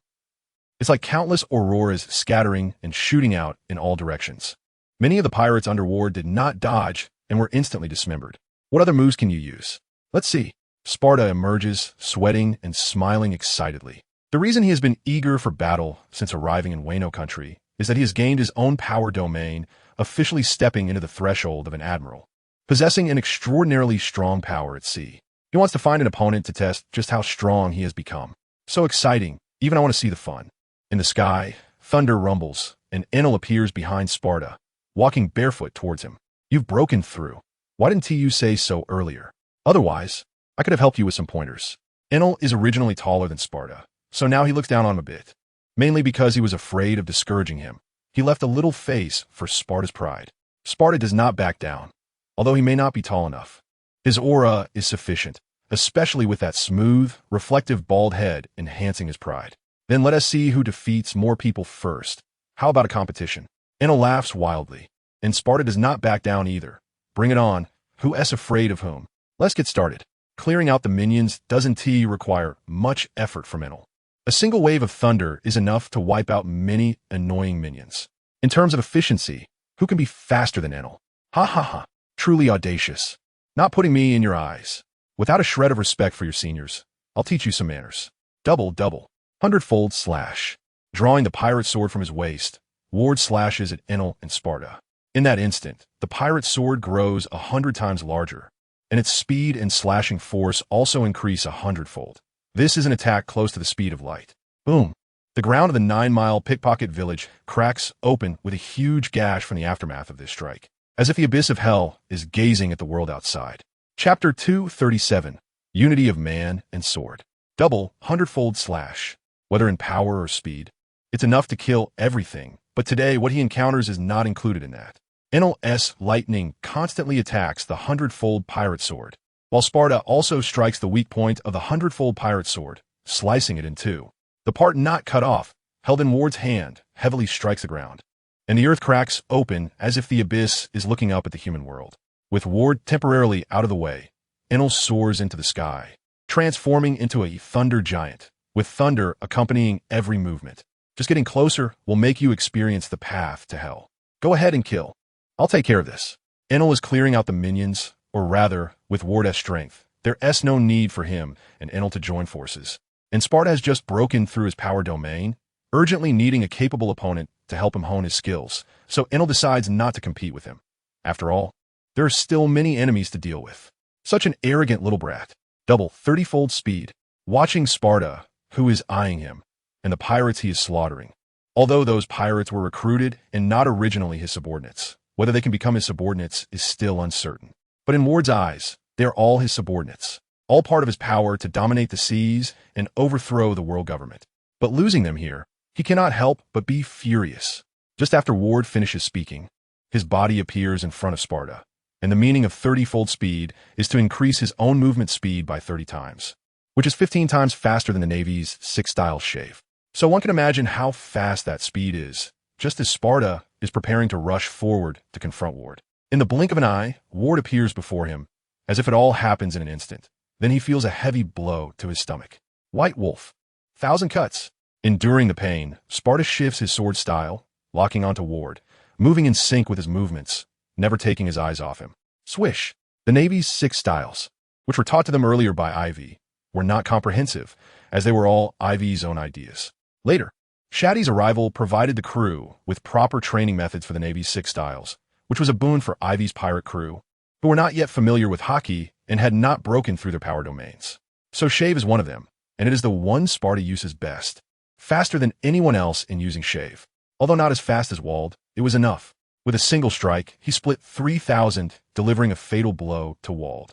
It's like countless auroras scattering and shooting out in all directions. Many of the pirates under war did not dodge and were instantly dismembered. What other moves can you use? Let's see. Sparta emerges, sweating and smiling excitedly. The reason he has been eager for battle since arriving in Wano country is that he has gained his own power domain, officially stepping into the threshold of an admiral, possessing an extraordinarily strong power at sea. He wants to find an opponent to test just how strong he has become. So exciting, even I want to see the fun. In the sky, thunder rumbles, and Enel appears behind Sparta, walking barefoot towards him. You've broken through. Why didn't you say so earlier? Otherwise, I could have helped you with some pointers. Enel is originally taller than Sparta, so now he looks down on him a bit. Mainly because he was afraid of discouraging him. He left a little face for Sparta's pride. Sparta does not back down, although he may not be tall enough. His aura is sufficient, especially with that smooth, reflective bald head enhancing his pride. Then let us see who defeats more people first. How about a competition? Enel laughs wildly, and Sparta does not back down either. Bring it on. Who is afraid of whom? Let's get started. Clearing out the minions doesn't require much effort from Enel. A single wave of thunder is enough to wipe out many annoying minions. In terms of efficiency, who can be faster than Enel? Ha ha ha. Truly audacious. Not putting me in your eyes. Without a shred of respect for your seniors, I'll teach you some manners. Double, double. Hundredfold slash. Drawing the pirate sword from his waist, Ward slashes at Enel and Sparta. In that instant, the pirate's sword grows 100 times larger, and its speed and slashing force also increase 100-fold. This is an attack close to the speed of light. Boom! The ground of the 9-mile pickpocket village cracks open with a huge gash from the aftermath of this strike, as if the abyss of hell is gazing at the world outside. Chapter 237. Unity of Man and Sword. Double, 100-fold slash. Whether in power or speed, it's enough to kill everything, but today what he encounters is not included in that. Enel's lightning constantly attacks the 100-fold pirate sword, while Sparta also strikes the weak point of the 100-fold pirate sword, slicing it in two. The part not cut off, held in Ward's hand, heavily strikes the ground, and the earth cracks open as if the abyss is looking up at the human world. With Ward temporarily out of the way, Enel soars into the sky, transforming into a thunder giant, with thunder accompanying every movement. Just getting closer will make you experience the path to hell. Go ahead and kill. I'll take care of this. Enel is clearing out the minions, or rather, with Ward's strength, there's no need for him and Enel to join forces. And Sparta has just broken through his power domain, urgently needing a capable opponent to help him hone his skills, so Enel decides not to compete with him. After all, there are still many enemies to deal with. Such an arrogant little brat. Double 30-fold speed. Watching Sparta, who is eyeing him, and the pirates he is slaughtering. Although those pirates were recruited and not originally his subordinates, whether they can become his subordinates is still uncertain. But in Ward's eyes, they are all his subordinates, all part of his power to dominate the seas and overthrow the world government. But losing them here, he cannot help but be furious. Just after Ward finishes speaking, his body appears in front of Sparta, and the meaning of 30-fold speed is to increase his own movement speed by 30 times. Which is 15 times faster than the Navy's 6-style shave. So one can imagine how fast that speed is, just as Sparta is preparing to rush forward to confront Ward. In the blink of an eye, Ward appears before him, as if it all happens in an instant. Then he feels a heavy blow to his stomach. White Wolf. 1,000 cuts. Enduring the pain, Sparta shifts his sword style, locking onto Ward, moving in sync with his movements, never taking his eyes off him. Swish. The Navy's 6 styles, which were taught to them earlier by Aivi, were not comprehensive, as they were all Aivi's own ideas. Later, Shati's arrival provided the crew with proper training methods for the Navy's 6 styles, which was a boon for Aivi's pirate crew, who were not yet familiar with hockey and had not broken through their power domains. So Shave is one of them, and it is the one Sparta uses best. Faster than anyone else in using Shave. Although not as fast as Wald, it was enough. With a single strike, he split 3,000, delivering a fatal blow to Wald.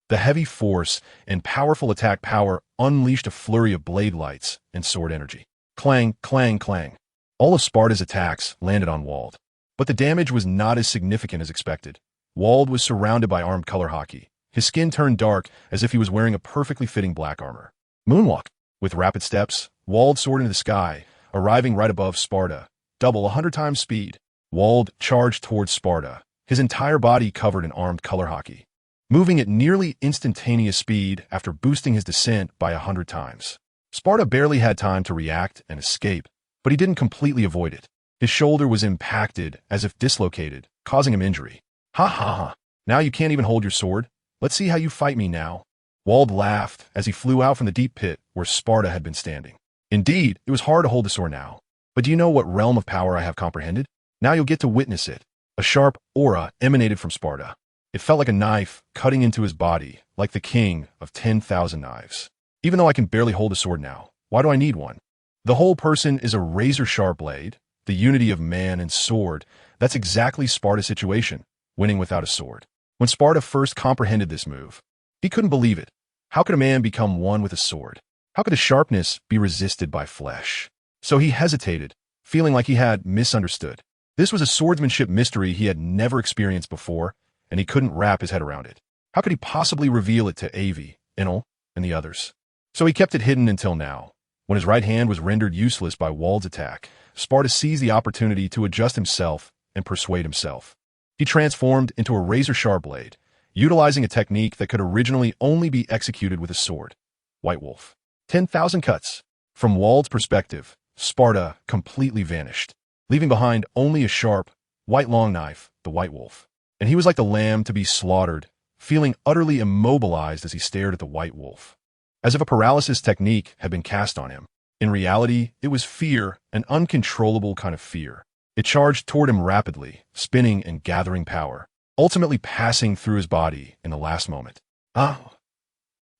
The heavy force and powerful attack power unleashed a flurry of blade lights and sword energy. Clang, clang, clang. All of Sparta's attacks landed on Wald. But the damage was not as significant as expected. Wald was surrounded by armed color hockey. His skin turned dark as if he was wearing a perfectly fitting black armor. Moonwalk. With rapid steps, Wald soared into the sky, arriving right above Sparta. Double 100 times speed. Wald charged towards Sparta, his entire body covered in armed color hockey, moving at nearly instantaneous speed after boosting his descent by 100 times. Sparta barely had time to react and escape, but he didn't completely avoid it. His shoulder was impacted as if dislocated, causing him injury. Ha ha ha. Now you can't even hold your sword? Let's see how you fight me now. Wald laughed as he flew out from the deep pit where Sparta had been standing. Indeed, it was hard to hold the sword now. But do you know what realm of power I have comprehended? Now you'll get to witness it. A sharp aura emanated from Sparta. It felt like a knife cutting into his body, like the king of 10,000 knives. Even though I can barely hold a sword now, why do I need one? The whole person is a razor-sharp blade, the unity of man and sword. That's exactly Sparta's situation, winning without a sword. When Sparta first comprehended this move, he couldn't believe it. How could a man become one with a sword? How could the sharpness be resisted by flesh? So he hesitated, feeling like he had misunderstood. This was a swordsmanship mystery he had never experienced before, and he couldn't wrap his head around it. How could he possibly reveal it to Aivi, Inel, and the others? So he kept it hidden until now. When his right hand was rendered useless by Wald's attack, Sparta seized the opportunity to adjust himself and persuade himself. He transformed into a razor-sharp blade, utilizing a technique that could originally only be executed with a sword. White Wolf. 10,000 cuts. From Wald's perspective, Sparta completely vanished, leaving behind only a sharp, white long knife, the White Wolf. And he was like the lamb to be slaughtered, feeling utterly immobilized as he stared at the White Wolf. As if a paralysis technique had been cast on him. In reality, it was fear, an uncontrollable kind of fear. It charged toward him rapidly, spinning and gathering power, ultimately passing through his body in the last moment.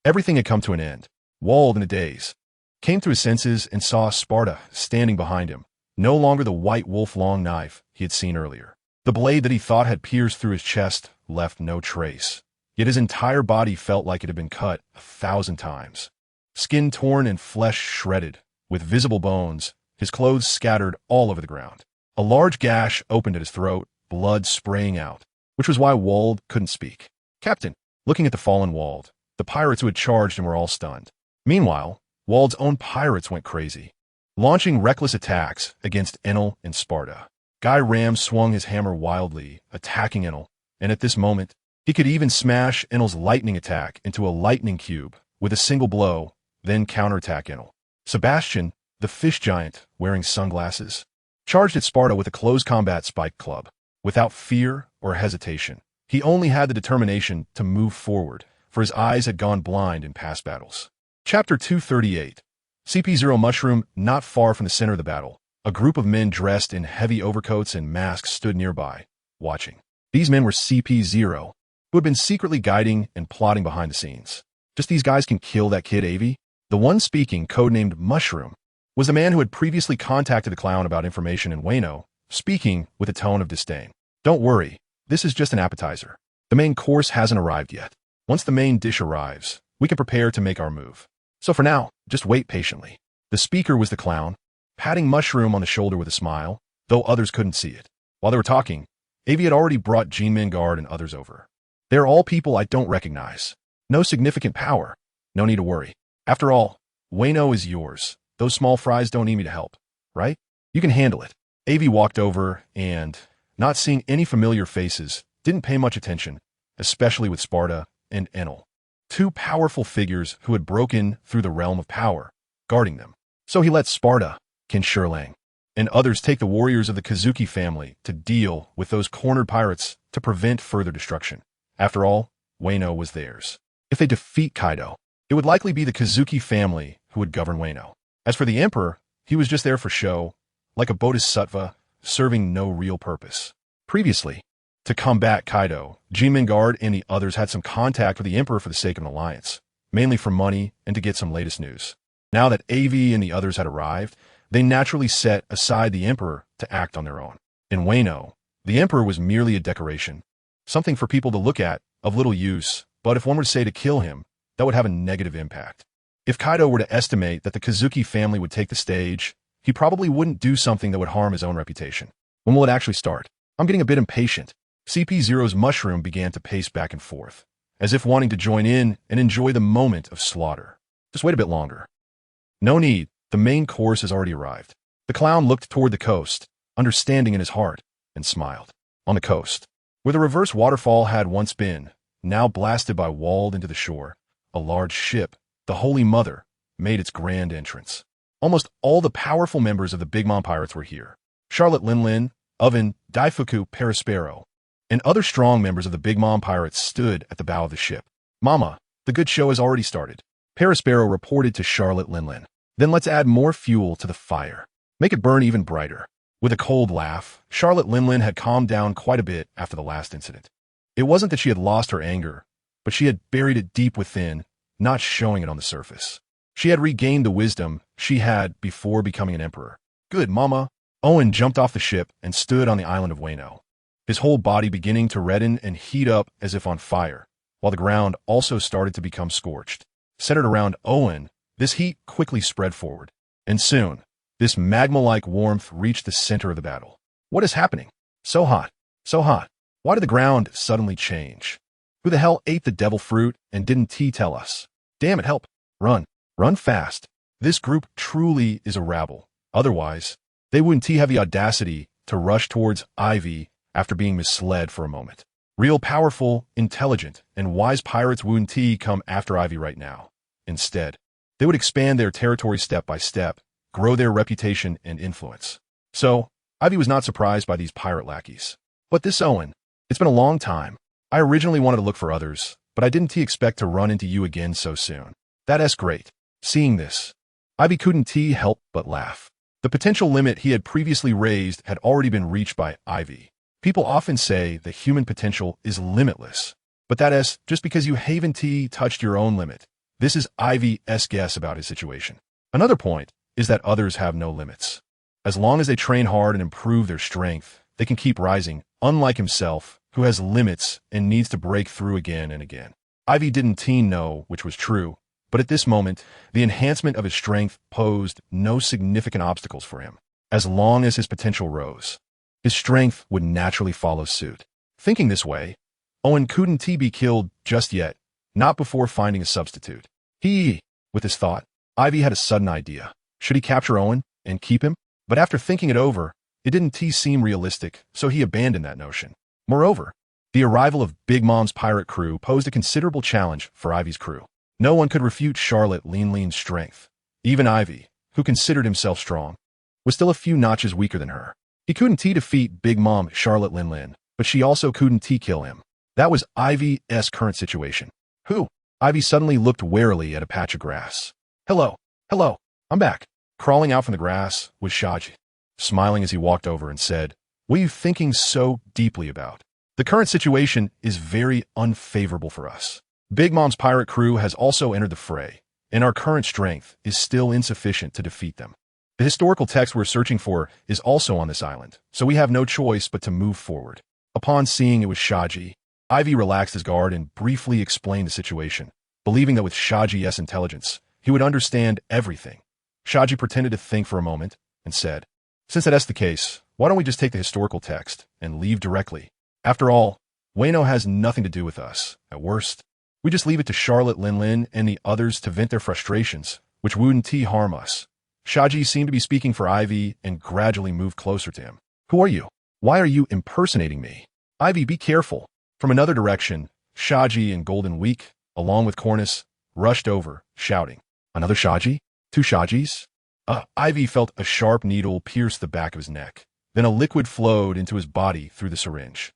Everything had come to an end. Wald, in a daze, came to his senses and saw Sparta standing behind him, no longer the White Wolf long knife he had seen earlier. The blade that he thought had pierced through his chest left no trace, yet his entire body felt like it had been cut 1,000 times. Skin torn and flesh shredded, with visible bones, his clothes scattered all over the ground. A large gash opened at his throat, blood spraying out, which was why Wald couldn't speak. Captain, looking at the fallen Wald, the pirates who had charged him were all stunned. Meanwhile, Wald's own pirates went crazy, launching reckless attacks against Enel and Sparta. Guy Ram swung his hammer wildly, attacking Enel, and at this moment, he could even smash Enel's lightning attack into a lightning cube with a single blow, then counterattack Enel. Sebastian, the fish giant, wearing sunglasses, charged at Sparta with a close combat spike club. Without fear or hesitation, he only had the determination to move forward, for his eyes had gone blind in past battles. Chapter 238. CP0 Mushroom. Not far from the center of the battle, a group of men dressed in heavy overcoats and masks stood nearby, watching. These men were CP0, who had been secretly guiding and plotting behind the scenes. Just these guys can kill that kid Aivi? The one speaking, codenamed Mushroom, was the man who had previously contacted the clown about information in Wano, speaking with a tone of disdain. Don't worry, this is just an appetizer. The main course hasn't arrived yet. Once the main dish arrives, we can prepare to make our move. So for now, just wait patiently. The speaker was the clown, patting Mushroom on the shoulder with a smile, though others couldn't see it. While they were talking, Aivi had already brought Jinmin Guard and others over. They're all people I don't recognize. No significant power. No need to worry. After all, Wano is yours. Those small fries don't need me to help, right? You can handle it. Aivi walked over and, not seeing any familiar faces, didn't pay much attention, especially with Sparta and Enel. Two powerful figures who had broken through the realm of power, guarding them. So he let Sparta, Kin Shirlang, and others take the warriors of the Kazuki family to deal with those cornered pirates to prevent further destruction. After all, Wano was theirs. If they defeat Kaido, it would likely be the Kazuki family who would govern Wano. As for the emperor, he was just there for show, like a bodhisattva, serving no real purpose. Previously, to combat Kaido, Jinmin Guard and the others had some contact with the emperor for the sake of an alliance, mainly for money and to get some latest news. Now that Aivi and the others had arrived, they naturally set aside the emperor to act on their own. In Wano, the emperor was merely a decoration, something for people to look at, of little use, but if one were to say to kill him, that would have a negative impact. If Kaido were to estimate that the Kazuki family would take the stage, he probably wouldn't do something that would harm his own reputation. When will it actually start? I'm getting a bit impatient. CP0's mushroom began to pace back and forth, as if wanting to join in and enjoy the moment of slaughter. Just wait a bit longer. No need, the main course has already arrived. The clown looked toward the coast, understanding in his heart, and smiled. On the coast, where the reverse waterfall had once been, now blasted by walled into the shore, a large ship, the Holy Mother, made its grand entrance. Almost all the powerful members of the Big Mom Pirates were here. Charlotte Linlin, Oven, Daifuku Perispero, and other strong members of the Big Mom Pirates stood at the bow of the ship. Mama, the good show has already started. Perispero reported to Charlotte Linlin. Then let's add more fuel to the fire. Make it burn even brighter. With a cold laugh, Charlotte Linlin had calmed down quite a bit after the last incident. It wasn't that she had lost her anger, but she had buried it deep within, not showing it on the surface. She had regained the wisdom she had before becoming an emperor. Good, Mama. Owen jumped off the ship and stood on the island of Wano, his whole body beginning to redden and heat up as if on fire, while the ground also started to become scorched. Centered around Owen, this heat quickly spread forward, and soon, this magma-like warmth reached the center of the battle. What is happening? So hot, so hot. Why did the ground suddenly change? Who the hell ate the devil fruit and didn't T tell us? Damn it, help. Run. Run fast. This group truly is a rabble. Otherwise, they wouldn't T have the audacity to rush towards Aivi after being misled for a moment. Real powerful, intelligent, and wise pirates wouldn't T come after Aivi right now. Instead, they would expand their territory step by step, grow their reputation and influence. So, Aivi was not surprised by these pirate lackeys. But this Owen, it's been a long time. I originally wanted to look for others, but I didn't expect to run into you again so soon. That's great. Seeing this, Aivi couldn't help but laugh. The potential limit he had previously raised had already been reached by Aivi. People often say the human potential is limitless, but that is just because you haven't touched your own limit. This is Aivi's guess about his situation. Another point is that others have no limits. As long as they train hard and improve their strength, they can keep rising, unlike himself, who has limits and needs to break through again and again. Aivi didn't know which was true, but at this moment, the enhancement of his strength posed no significant obstacles for him. As long as his potential rose, his strength would naturally follow suit. Thinking this way, Owen couldn't be killed just yet, not before finding a substitute. With this thought, Aivi had a sudden idea. Should he capture Owen and keep him? But after thinking it over, it didn't seem realistic, so he abandoned that notion. Moreover, the arrival of Big Mom's pirate crew posed a considerable challenge for Ivy's crew. No one could refute Charlotte Linlin's strength. Even Aivi, who considered himself strong, was still a few notches weaker than her. He couldn't defeat Big Mom Charlotte Linlin, but she also couldn't kill him. That was Ivy's current situation. Who? Aivi suddenly looked warily at a patch of grass. Hello, I'm back. Crawling out from the grass was Shati, smiling as he walked over and said, "What are you thinking so deeply about? The current situation is very unfavorable for us. Big Mom's pirate crew has also entered the fray, and our current strength is still insufficient to defeat them. The historical text we're searching for is also on this island, so we have no choice but to move forward." Upon seeing it was Shaji, Aivi relaxed his guard and briefly explained the situation, believing that with Shaji's intelligence, he would understand everything. Shaji pretended to think for a moment and said, "Since that's the case, why don't we just take the historical text and leave directly? After all, Wano has nothing to do with us. At worst, we just leave it to Charlotte Linlin and the others to vent their frustrations, which wouldn't harm us." Shaji seemed to be speaking for Aivi and gradually moved closer to him. "Who are you? Why are you impersonating me?" "Aivi, be careful." From another direction, Shaji and Golden Week, along with Cornice, rushed over, shouting, "Another Shaji? Two Shajis?" Ivy felt a sharp needle pierce the back of his neck. Then a liquid flowed into his body through the syringe.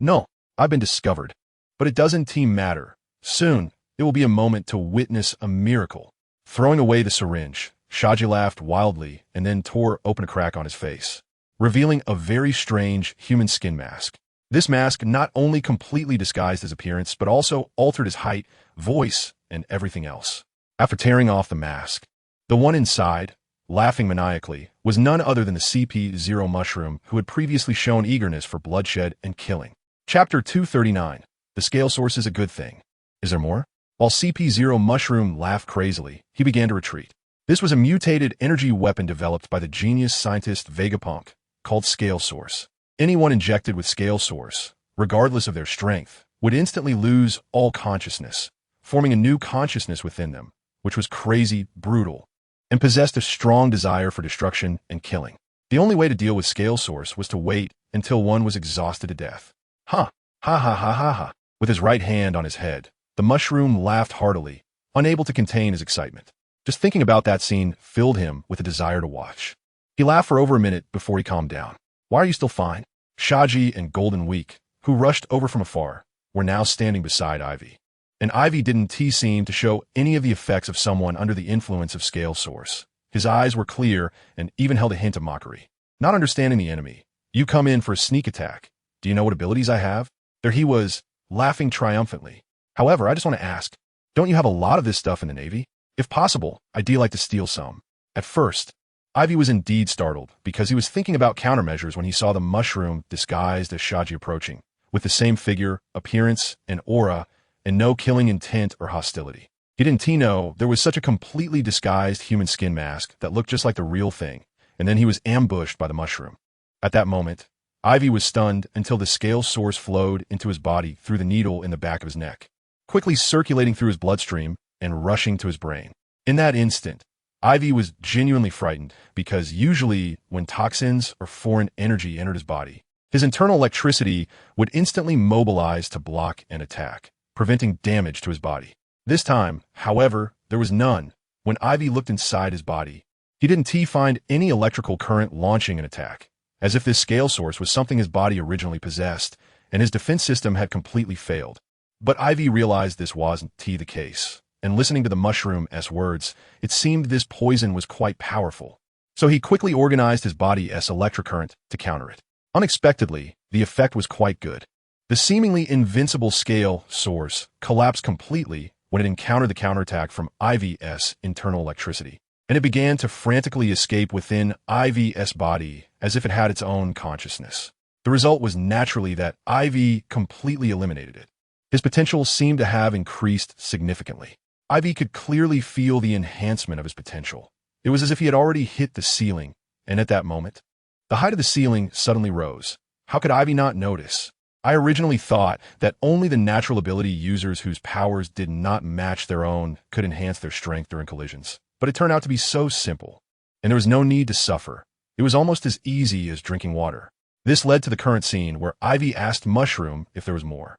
No, I've been discovered. But it doesn't matter. Soon, it will be a moment to witness a miracle. Throwing away the syringe, Shati laughed wildly and then tore open a crack on his face, revealing a very strange human skin mask. This mask not only completely disguised his appearance, but also altered his height, voice, and everything else. After tearing off the mask, the one inside, laughing maniacally, was none other than the CP0 mushroom who had previously shown eagerness for bloodshed and killing. Chapter 239. The scale source is a good thing. Is there more? While CP0 mushroom laughed crazily, he began to retreat. This was a mutated energy weapon developed by the genius scientist Vegapunk, called Scale Source. Anyone injected with Scale Source, regardless of their strength, would instantly lose all consciousness, forming a new consciousness within them, which was crazy, brutal, and possessed a strong desire for destruction and killing. The only way to deal with Scale Source was to wait until one was exhausted to death. Ha ha ha ha ha. With his right hand on his head, the mushroom laughed heartily, unable to contain his excitement. Just thinking about that scene filled him with a desire to watch. He laughed for over a minute before he calmed down. Why are you still fine? Shati and Golden Week, who rushed over from afar, were now standing beside Aivi. And Aivi didn't seem to show any of the effects of someone under the influence of Scale Source. His eyes were clear and even held a hint of mockery. Not understanding the enemy, you come in for a sneak attack. Do you know what abilities I have? There he was, laughing triumphantly. However, I just want to ask, don't you have a lot of this stuff in the Navy? If possible, I'd like to steal some. At first, Aivi was indeed startled because he was thinking about countermeasures when he saw the mushroom disguised as Shati approaching, with the same figure, appearance, and aura, and no killing intent or hostility. He didn't know there was such a completely disguised human skin mask that looked just like the real thing, and then he was ambushed by the mushroom. At that moment, Aivi was stunned until the Scale Source flowed into his body through the needle in the back of his neck, quickly circulating through his bloodstream and rushing to his brain. In that instant, Aivi was genuinely frightened because usually when toxins or foreign energy entered his body, his internal electricity would instantly mobilize to block an attack, preventing damage to his body. This time, however, there was none. When Aivi looked inside his body, he didn't find any electrical current launching an attack, as if this Scale Source was something his body originally possessed, and his defense system had completely failed. But Aivi realized this wasn't the case, and listening to the mushroom's words, it seemed this poison was quite powerful. So he quickly organized his body's electric current to counter it. Unexpectedly, the effect was quite good. The seemingly invincible Scale Source collapsed completely when it encountered the counterattack from Aivi's internal electricity, and it began to frantically escape within Aivi's body as if it had its own consciousness. The result was naturally that Aivi completely eliminated it. His potential seemed to have increased significantly. Aivi could clearly feel the enhancement of his potential. It was as if he had already hit the ceiling, and at that moment, the height of the ceiling suddenly rose. How could Aivi not notice? I originally thought that only the natural ability users whose powers did not match their own could enhance their strength during collisions. But it turned out to be so simple, and there was no need to suffer. It was almost as easy as drinking water. This led to the current scene where Aivi asked Mushroom if there was more.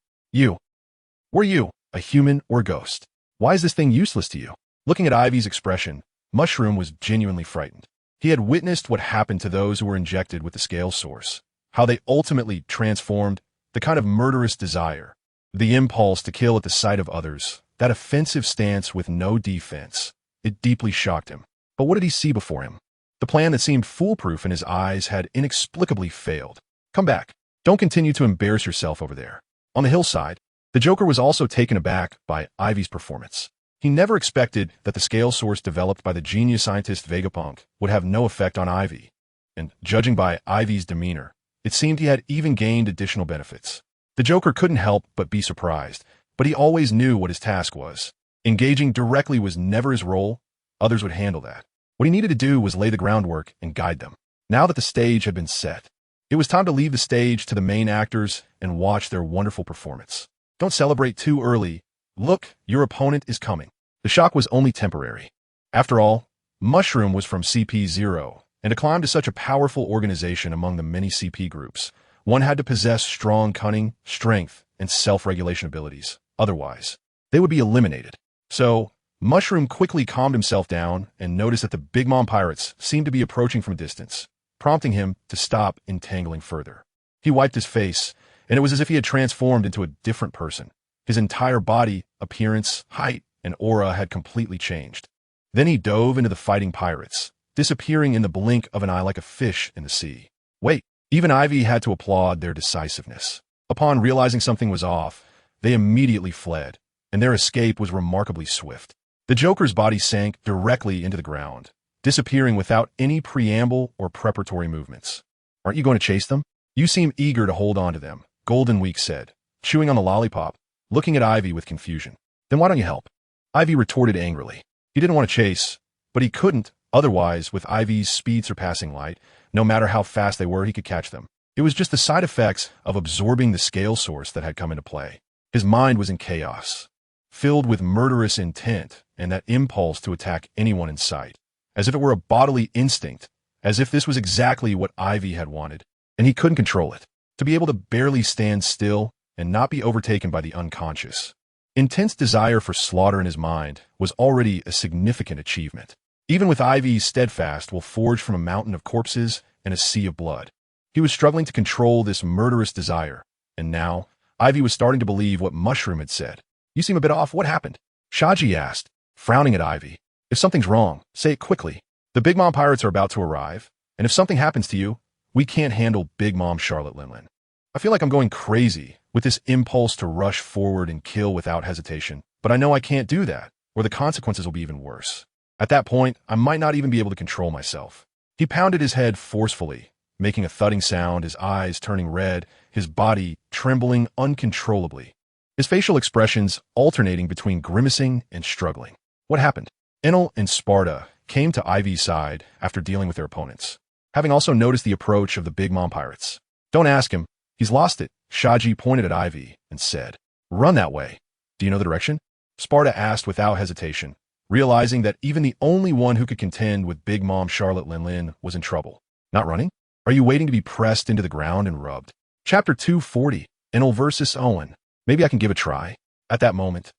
Were you a human or ghost? Why is this thing useless to you? Looking at Aivi's expression, Mushroom was genuinely frightened. He had witnessed what happened to those who were injected with the Scale Source, how they ultimately transformed the kind of murderous desire, the impulse to kill at the sight of others, that offensive stance with no defense. It deeply shocked him. But what did he see before him? The plan that seemed foolproof in his eyes had inexplicably failed. Come back. Don't continue to embarrass yourself over there. On the hillside, the Joker was also taken aback by Aivi's performance. He never expected that the Scale Source developed by the genius scientist Vegapunk would have no effect on Aivi. And judging by Aivi's demeanor, it seemed he had even gained additional benefits. The Joker couldn't help but be surprised, but he always knew what his task was. Engaging directly was never his role. Others would handle that. What he needed to do was lay the groundwork and guide them. Now that the stage had been set, it was time to leave the stage to the main actors and watch their wonderful performance. Don't celebrate too early. Look, your opponent is coming. The shock was only temporary. After all, Mushroom was from CP0, and to climb to such a powerful organization among the many CP groups, one had to possess strong cunning, strength, and self-regulation abilities. Otherwise, they would be eliminated. So, Mushroom quickly calmed himself down and noticed that the Big Mom pirates seemed to be approaching from a distance, prompting him to stop entangling further. He wiped his face, and it was as if he had transformed into a different person. His entire body, appearance, height, and aura had completely changed. Then he dove into the fighting pirates, disappearing in the blink of an eye like a fish in the sea. Wait, even Aivi had to applaud their decisiveness. Upon realizing something was off, they immediately fled, and their escape was remarkably swift. The Joker's body sank directly into the ground, disappearing without any preamble or preparatory movements. Aren't you going to chase them? You seem eager to hold on to them, Golden Week said, chewing on the lollipop, looking at Aivi with confusion. Then why don't you help? Aivi retorted angrily. He didn't want to chase, but he couldn't. Otherwise, with Aivi's speed surpassing light, no matter how fast they were, he could catch them. It was just the side effects of absorbing the scale source that had come into play. His mind was in chaos, filled with murderous intent and that impulse to attack anyone in sight, as if it were a bodily instinct, as if this was exactly what Aivi had wanted, and he couldn't control it. To be able to barely stand still and not be overtaken by the unconscious. Intense desire for slaughter in his mind was already a significant achievement. Even with Aivi's steadfast will forged from a mountain of corpses and a sea of blood. He was struggling to control this murderous desire, and now, Aivi was starting to believe what Mushroom had said. You seem a bit off. What happened? Shati asked, frowning at Aivi. If something's wrong, say it quickly. The Big Mom pirates are about to arrive, and if something happens to you, we can't handle Big Mom Charlotte Linlin. I feel like I'm going crazy with this impulse to rush forward and kill without hesitation, but I know I can't do that, or the consequences will be even worse. At that point, I might not even be able to control myself. He pounded his head forcefully, making a thudding sound, his eyes turning red, his body trembling uncontrollably. His facial expressions alternating between grimacing and struggling. What happened? Enel and Sparta came to Aivi's side after dealing with their opponents, having also noticed the approach of the Big Mom pirates. Don't ask him. He's lost it. Shati pointed at Aivi and said, Run that way. Do you know the direction? Sparta asked without hesitation, realizing that even the only one who could contend with Big Mom Charlotte Linlin was in trouble. Not running? Are you waiting to be pressed into the ground and rubbed? Chapter 240, Enel versus Owen. Maybe I can give a try. At that moment,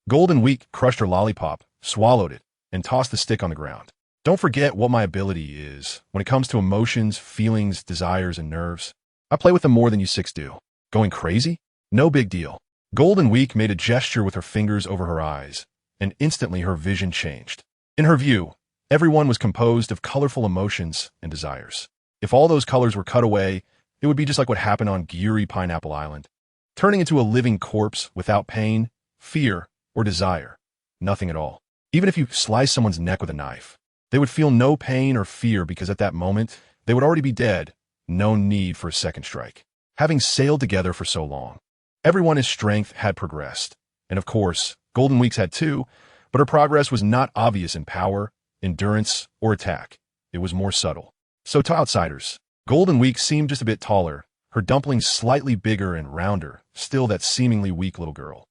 Golden Week crushed her lollipop, swallowed it, and tossed the stick on the ground. Don't forget what my ability is when it comes to emotions, feelings, desires, and nerves. I play with them more than you six do. Going crazy? No big deal. Golden Week made a gesture with her fingers over her eyes, and instantly her vision changed. In her view, everyone was composed of colorful emotions and desires. If all those colors were cut away, it would be just like what happened on Guri Pineapple Island, turning into a living corpse without pain, fear, or desire. Nothing at all. Even if you slice someone's neck with a knife, they would feel no pain or fear because at that moment, they would already be dead. No need for a second strike. Having sailed together for so long, everyone's strength had progressed. And of course, Golden Week's had too, but her progress was not obvious in power, endurance, or attack. It was more subtle. So to outsiders, Golden Week seemed just a bit taller, her dumplings slightly bigger and rounder, still that seemingly weak little girl.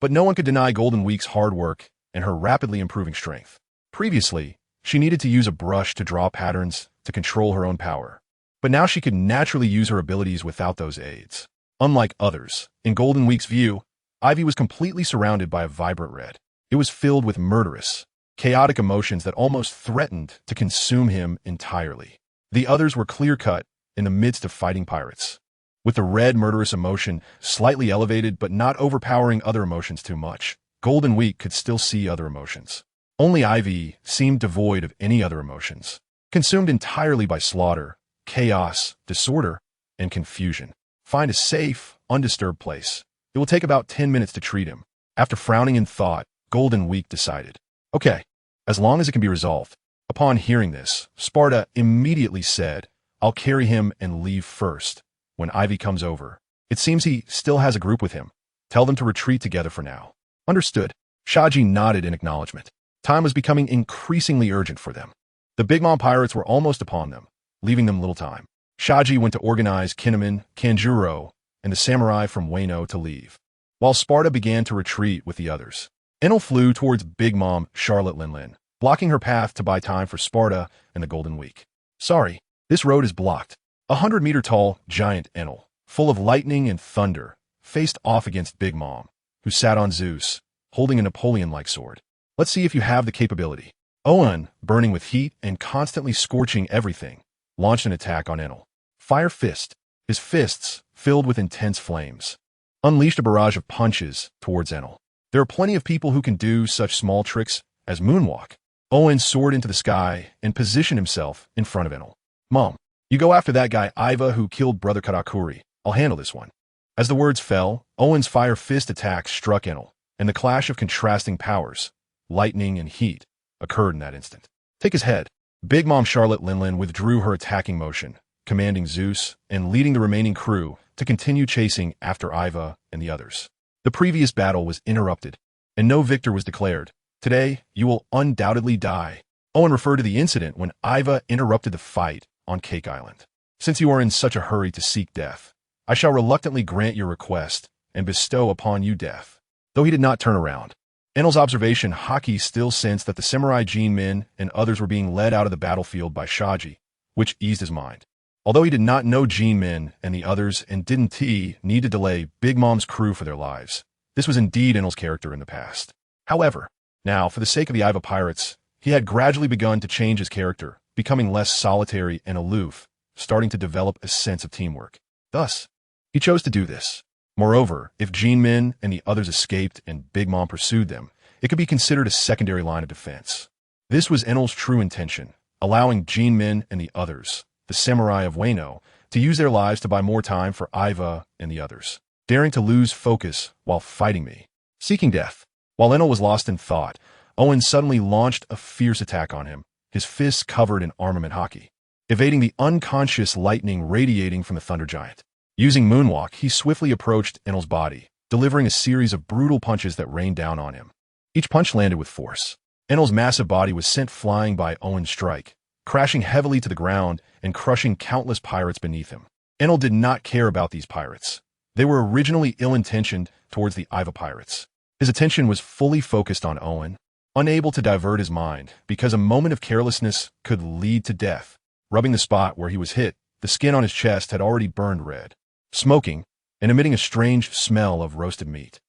But no one could deny Golden Week's hard work and her rapidly improving strength. Previously, she needed to use a brush to draw patterns to control her own power. But now she could naturally use her abilities without those aids. Unlike others, in Golden Week's view, Aivi was completely surrounded by a vibrant red. It was filled with murderous, chaotic emotions that almost threatened to consume him entirely. The others were clear-cut in the midst of fighting pirates, with the red murderous emotion slightly elevated but not overpowering other emotions too much. Golden Week could still see other emotions. Only Aivi seemed devoid of any other emotions, consumed entirely by slaughter, chaos, disorder, and confusion. Find a safe, undisturbed place. It will take about 10 minutes to treat him. After frowning in thought, Golden Week decided. Okay, as long as it can be resolved. Upon hearing this, Sparta immediately said, I'll carry him and leave first. When Aivi comes over, it seems he still has a group with him. Tell them to retreat together for now. Understood. Shati nodded in acknowledgement. Time was becoming increasingly urgent for them. The Big Mom pirates were almost upon them, leaving them little time. Shati went to organize Kinnaman, Kanjuro, and the samurai from Wano to leave, while Sparta began to retreat with the others. Enel flew towards Big Mom Charlotte Linlin, blocking her path to buy time for Sparta and the Golden Week. Sorry, this road is blocked. 100-meter-tall giant Enel, full of lightning and thunder, faced off against Big Mom, who sat on Zeus, holding a Napoleon-like sword. Let's see if you have the capability. Owen, burning with heat and constantly scorching everything, launched an attack on Enel. Fire Fist. His fists, filled with intense flames, unleashed a barrage of punches towards Enel. There are plenty of people who can do such small tricks as moonwalk. Owen soared into the sky and positioned himself in front of Enel. Mom, you go after that guy Aiva who killed Brother Karakuri. I'll handle this one. As the words fell, Owen's Fire Fist attack struck Enel, and the clash of contrasting powers, lightning and heat, occurred in that instant. Take his head. Big Mom Charlotte Linlin withdrew her attacking motion, commanding Zeus and leading the remaining crew to continue chasing after Aiva and the others. The previous battle was interrupted, and no victor was declared. Today, you will undoubtedly die. Owen referred to the incident when Aiva interrupted the fight on Cake Island. Since you are in such a hurry to seek death, I shall reluctantly grant your request and bestow upon you death. Though he did not turn around. Enel's observation Haki still sensed that the samurai Jinmin and others were being led out of the battlefield by Shaji, which eased his mind. Although he did not know Jinmin and the others and didn't need to delay Big Mom's crew for their lives, this was indeed Enel's character in the past. However, now, for the sake of the Aiva pirates, he had gradually begun to change his character, becoming less solitary and aloof, starting to develop a sense of teamwork. Thus, he chose to do this. Moreover, if Jinmin and the others escaped and Big Mom pursued them, it could be considered a secondary line of defense. This was Enel's true intention, allowing Jinmin and the others, the samurai of Wano, to use their lives to buy more time for Aiva and the others, daring to lose focus while fighting me, seeking death. While Enel was lost in thought, Owen suddenly launched a fierce attack on him, his fists covered in armament Haki, evading the unconscious lightning radiating from the Thunder Giant. Using Moonwalk, he swiftly approached Enel's body, delivering a series of brutal punches that rained down on him. Each punch landed with force. Enel's massive body was sent flying by Owen's strike, crashing heavily to the ground and crushing countless pirates beneath him. Enel did not care about these pirates. They were originally ill-intentioned towards the Aiva pirates. His attention was fully focused on Owen, unable to divert his mind because a moment of carelessness could lead to death. Rubbing the spot where he was hit, the skin on his chest had already burned red, smoking and emitting a strange smell of roasted meat.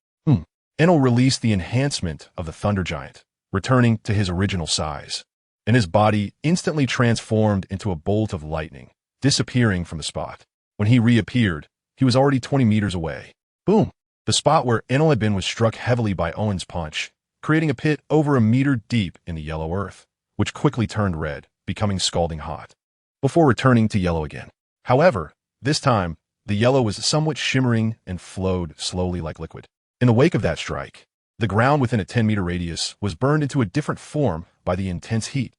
Enel released the enhancement of the Thunder Giant, returning to his original size, and his body instantly transformed into a bolt of lightning, disappearing from the spot. When he reappeared, he was already 20 meters away. Boom! The spot where Enel had been was struck heavily by Owen's punch, creating a pit over a meter deep in the yellow earth, which quickly turned red, becoming scalding hot, before returning to yellow again. However, this time, the yellow was somewhat shimmering and flowed slowly like liquid. In the wake of that strike, the ground within a 10-meter radius was burned into a different form by the intense heat.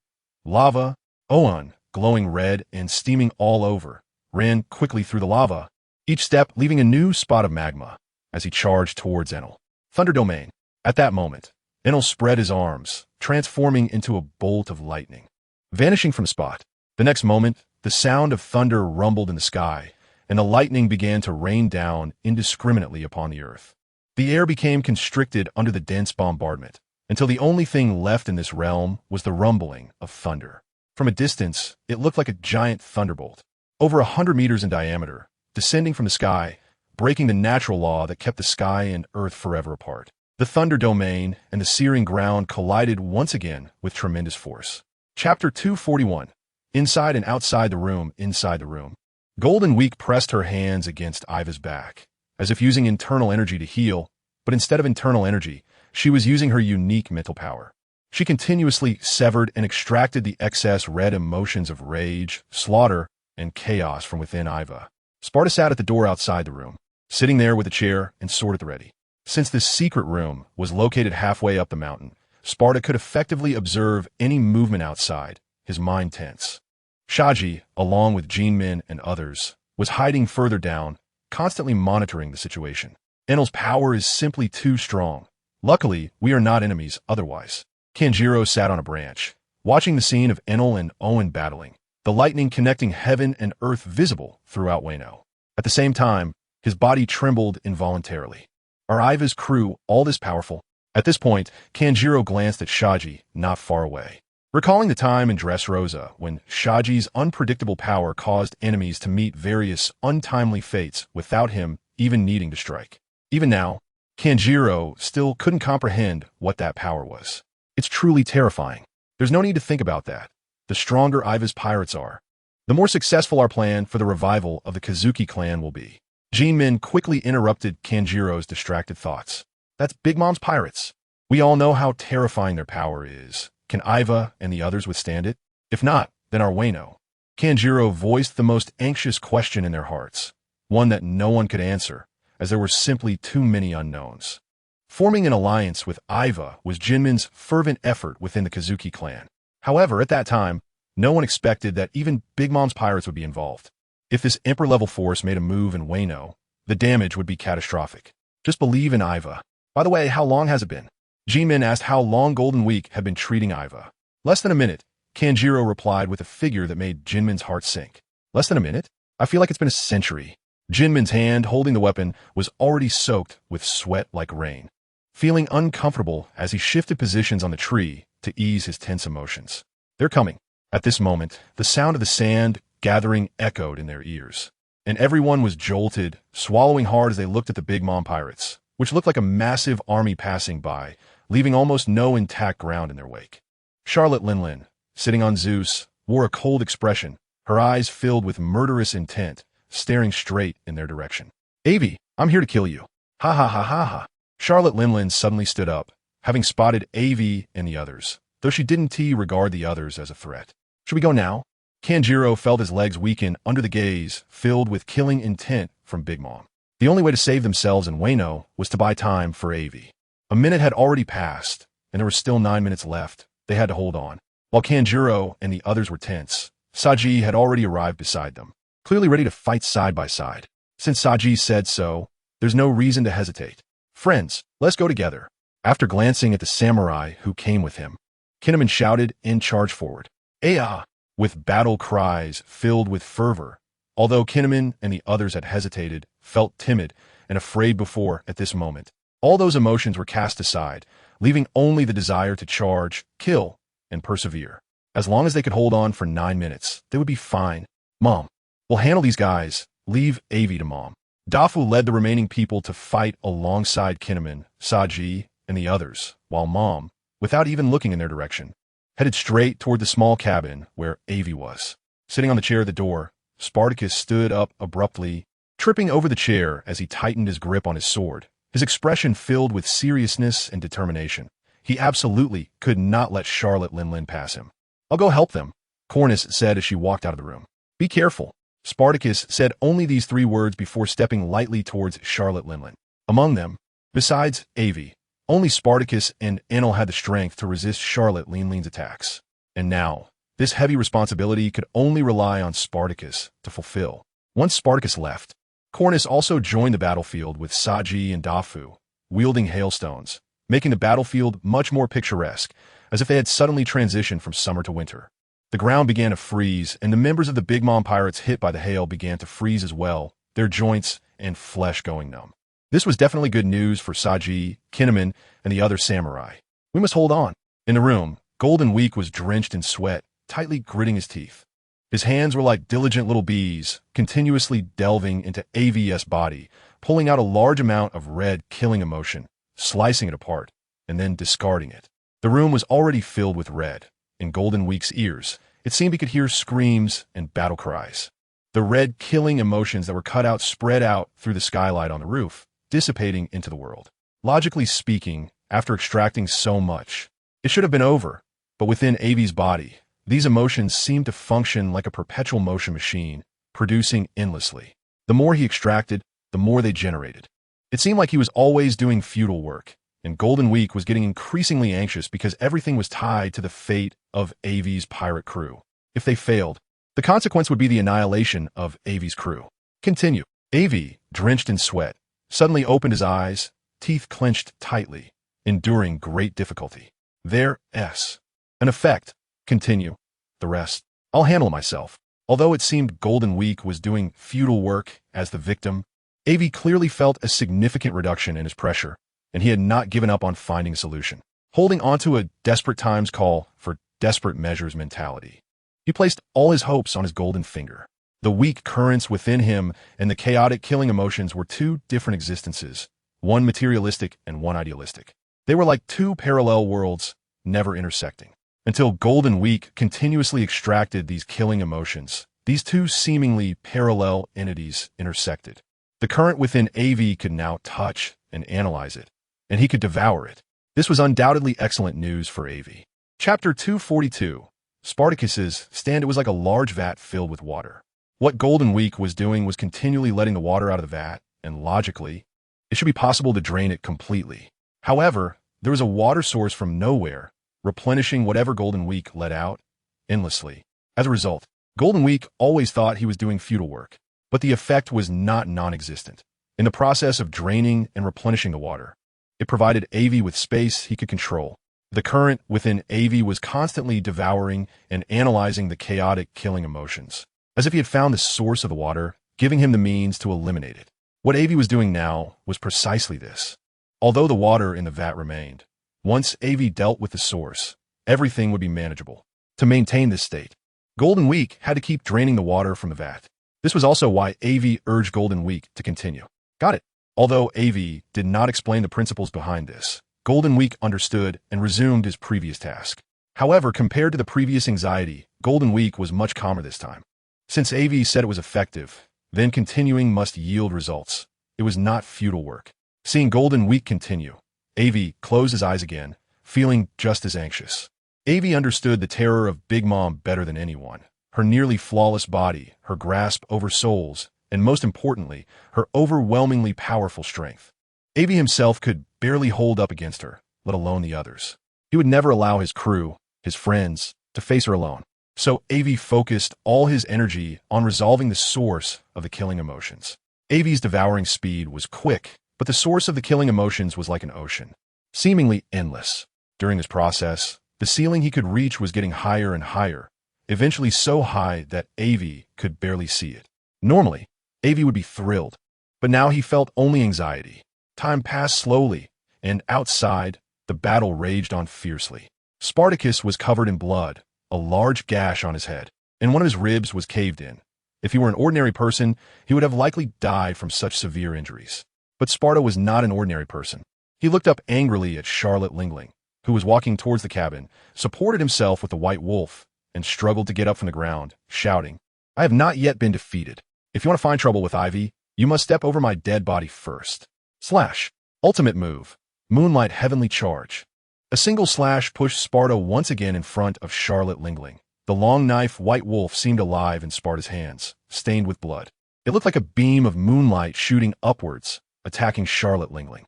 Lava, Owen, glowing red and steaming all over, ran quickly through the lava, each step leaving a new spot of magma as he charged towards Enel. Thunder Domain. At that moment, Enel spread his arms, transforming into a bolt of lightning, vanishing from the spot. The next moment, the sound of thunder rumbled in the sky, and the lightning began to rain down indiscriminately upon the earth. The air became constricted under the dense bombardment, until the only thing left in this realm was the rumbling of thunder. From a distance, it looked like a giant thunderbolt, over 100 meters in diameter, descending from the sky, breaking the natural law that kept the sky and earth forever apart. The thunder domain and the searing ground collided once again with tremendous force. Chapter 241. Inside and outside the room, inside the room. Golden Week pressed her hands against Aiva's back, as if using internal energy to heal, but instead of internal energy, she was using her unique mental power. She continuously severed and extracted the excess red emotions of rage, slaughter, and chaos from within Aiva. Sparta sat at the door outside the room, sitting there with a chair and sword at the ready. Since this secret room was located halfway up the mountain, Sparta could effectively observe any movement outside, his mind tense. Shaji, along with Jinmin and others, was hiding further down, constantly monitoring the situation. Enel's power is simply too strong. Luckily, we are not enemies otherwise. Kanjiro sat on a branch, watching the scene of Enel and Owen battling, the lightning connecting heaven and earth visible throughout Wano. At the same time, his body trembled involuntarily. Are Aiva's crew all this powerful? At this point, Kanjiro glanced at Shaji, not far away, recalling the time in Dressrosa when Shaji's unpredictable power caused enemies to meet various untimely fates without him even needing to strike. Even now, Kanjiro still couldn't comprehend what that power was. It's truly terrifying. There's no need to think about that. The stronger Aivi's pirates are, the more successful our plan for the revival of the Kazuki clan will be. Jinmin quickly interrupted Kanjiro's distracted thoughts. That's Big Mom's pirates. We all know how terrifying their power is. Can Aiva and the others withstand it? If not, then our Wano. Kanjiro voiced the most anxious question in their hearts, one that no one could answer, as there were simply too many unknowns. Forming an alliance with Aiva was Jinmin's fervent effort within the Kazuki clan. However, at that time, no one expected that even Big Mom's pirates would be involved. If this Emperor-level force made a move in Wano, the damage would be catastrophic. Just believe in Aiva. By the way, how long has it been? Jinmin asked how long Golden Week had been treating Aiva. Less than a minute, Kanjiro replied with a figure that made Jinmin's heart sink. Less than a minute? I feel like it's been a century. Jinmin's hand holding the weapon was already soaked with sweat like rain, feeling uncomfortable as he shifted positions on the tree to ease his tense emotions. They're coming. At this moment, the sound of the sand gathering echoed in their ears, and everyone was jolted, swallowing hard as they looked at the Big Mom pirates, which looked like a massive army passing by, leaving almost no intact ground in their wake. Charlotte Linlin, sitting on Zeus, wore a cold expression, her eyes filled with murderous intent, staring straight in their direction. Aivi, I'm here to kill you. Ha ha ha ha ha. Charlotte Linlin suddenly stood up, having spotted Aivi and the others, though she didn't regard the others as a threat. Should we go now? Kanjiro felt his legs weaken under the gaze, filled with killing intent from Big Mom. The only way to save themselves in Wano was to buy time for Aivi. A minute had already passed, and there were still 9 minutes left. They had to hold on. While Kanjiro and the others were tense, Saji had already arrived beside them, clearly ready to fight side by side. Since Saji said so, there's no reason to hesitate. Friends, let's go together. After glancing at the samurai who came with him, Kinnaman shouted and charged forward. Aya! With battle cries filled with fervor. Although Kinnaman and the others had hesitated, felt timid, and afraid before at this moment, all those emotions were cast aside, leaving only the desire to charge, kill, and persevere. As long as they could hold on for 9 minutes, they would be fine. Mom, we'll handle these guys. Leave Aivi to Mom. Dafu led the remaining people to fight alongside Kinnaman, Saji, and the others, while Mom, without even looking in their direction, headed straight toward the small cabin where Aivi was. Sitting on the chair at the door, Spartacus stood up abruptly, tripping over the chair as he tightened his grip on his sword, his expression filled with seriousness and determination. He absolutely could not let Charlotte Linlin pass him. I'll go help them, Cornus said as she walked out of the room. Be careful. Spartacus said only these 3 words before stepping lightly towards Charlotte Linlin. Among them, besides Aivi, only Spartacus and Enel had the strength to resist Charlotte Linlin's attacks. And now, this heavy responsibility could only rely on Spartacus to fulfill. Once Spartacus left, Cornus also joined the battlefield with Saji and Dafu, wielding hailstones, making the battlefield much more picturesque, as if they had suddenly transitioned from summer to winter. The ground began to freeze, and the members of the Big Mom pirates hit by the hail began to freeze as well, their joints and flesh going numb. This was definitely good news for Saji, Kinnaman, and the other samurai. We must hold on. In the room, Golden Week was drenched in sweat, tightly gritting his teeth. His hands were like diligent little bees, continuously delving into Aivi's body, pulling out a large amount of red killing emotion, slicing it apart, and then discarding it. The room was already filled with red. In Golden Week's ears, it seemed he could hear screams and battle cries. The red killing emotions that were cut out spread out through the skylight on the roof, dissipating into the world. Logically speaking, after extracting so much, it should have been over, but within Aivi's body, these emotions seemed to function like a perpetual motion machine, producing endlessly. The more he extracted, the more they generated. It seemed like he was always doing futile work, and Golden Week was getting increasingly anxious because everything was tied to the fate of Aivi's pirate crew. If they failed, the consequence would be the annihilation of Aivi's crew. Continue. Aivi, drenched in sweat, suddenly opened his eyes, teeth clenched tightly, enduring great difficulty. There, an effect. Continue. The rest, I'll handle myself. Although it seemed Golden Week was doing futile work as the victim, Aivi clearly felt a significant reduction in his pressure, and he had not given up on finding a solution. Holding onto a desperate times call for desperate measures mentality, he placed all his hopes on his golden finger. The weak currents within him and the chaotic killing emotions were 2 different existences, one materialistic and one idealistic. They were like 2 parallel worlds, never intersecting. Until Golden Week continuously extracted these killing emotions, these two seemingly parallel entities intersected. The current within Aivi could now touch and analyze it, and he could devour it. This was undoubtedly excellent news for Aivi. Chapter 242. Spartacus's stand. It was like a large vat filled with water. What Golden Week was doing was continually letting the water out of the vat, and logically, it should be possible to drain it completely. However, there was a water source from nowhere, replenishing whatever Golden Week let out, endlessly. As a result, Golden Week always thought he was doing futile work, but the effect was not non-existent. In the process of draining and replenishing the water, it provided Aivi with space he could control. The current within Aivi was constantly devouring and analyzing the chaotic killing emotions, as if he had found the source of the water, giving him the means to eliminate it. What Aivi was doing now was precisely this. Although the water in the vat remained, once Aivi dealt with the source, everything would be manageable. To maintain this state, Golden Week had to keep draining the water from the vat. This was also why Aivi urged Golden Week to continue. Got it. Although Aivi did not explain the principles behind this, Golden Week understood and resumed his previous task. However, compared to the previous anxiety, Golden Week was much calmer this time. Since Aivi said it was effective, then continuing must yield results. It was not futile work. Seeing Golden Week continue, Aivi closed his eyes again, feeling just as anxious. Aivi understood the terror of Big Mom better than anyone. Her nearly flawless body, her grasp over souls, and most importantly, her overwhelmingly powerful strength. Aivi himself could barely hold up against her, let alone the others. He would never allow his crew, his friends, to face her alone. So Aivi focused all his energy on resolving the source of the killing emotions. Aivi's devouring speed was quick, but the source of the killing emotions was like an ocean, seemingly endless. During this process, the ceiling he could reach was getting higher and higher, eventually so high that Aivi could barely see it. Normally, Aivi would be thrilled, but now he felt only anxiety. Time passed slowly, and outside, the battle raged on fiercely. Spartacus was covered in blood, a large gash on his head, and one of his ribs was caved in. If he were an ordinary person, he would have likely died from such severe injuries. But Sparta was not an ordinary person. He looked up angrily at Charlotte Lingling, who was walking towards the cabin, supported himself with the white wolf, and struggled to get up from the ground, shouting, "I have not yet been defeated. If you want to find trouble with Aivi, you must step over my dead body first." Slash. Ultimate move. Moonlight Heavenly Charge. A single slash pushed Sparta once again in front of Charlotte Lingling. The long knife White Wolf seemed alive in Sparta's hands, stained with blood. It looked like a beam of moonlight shooting upwards, attacking Charlotte Lingling.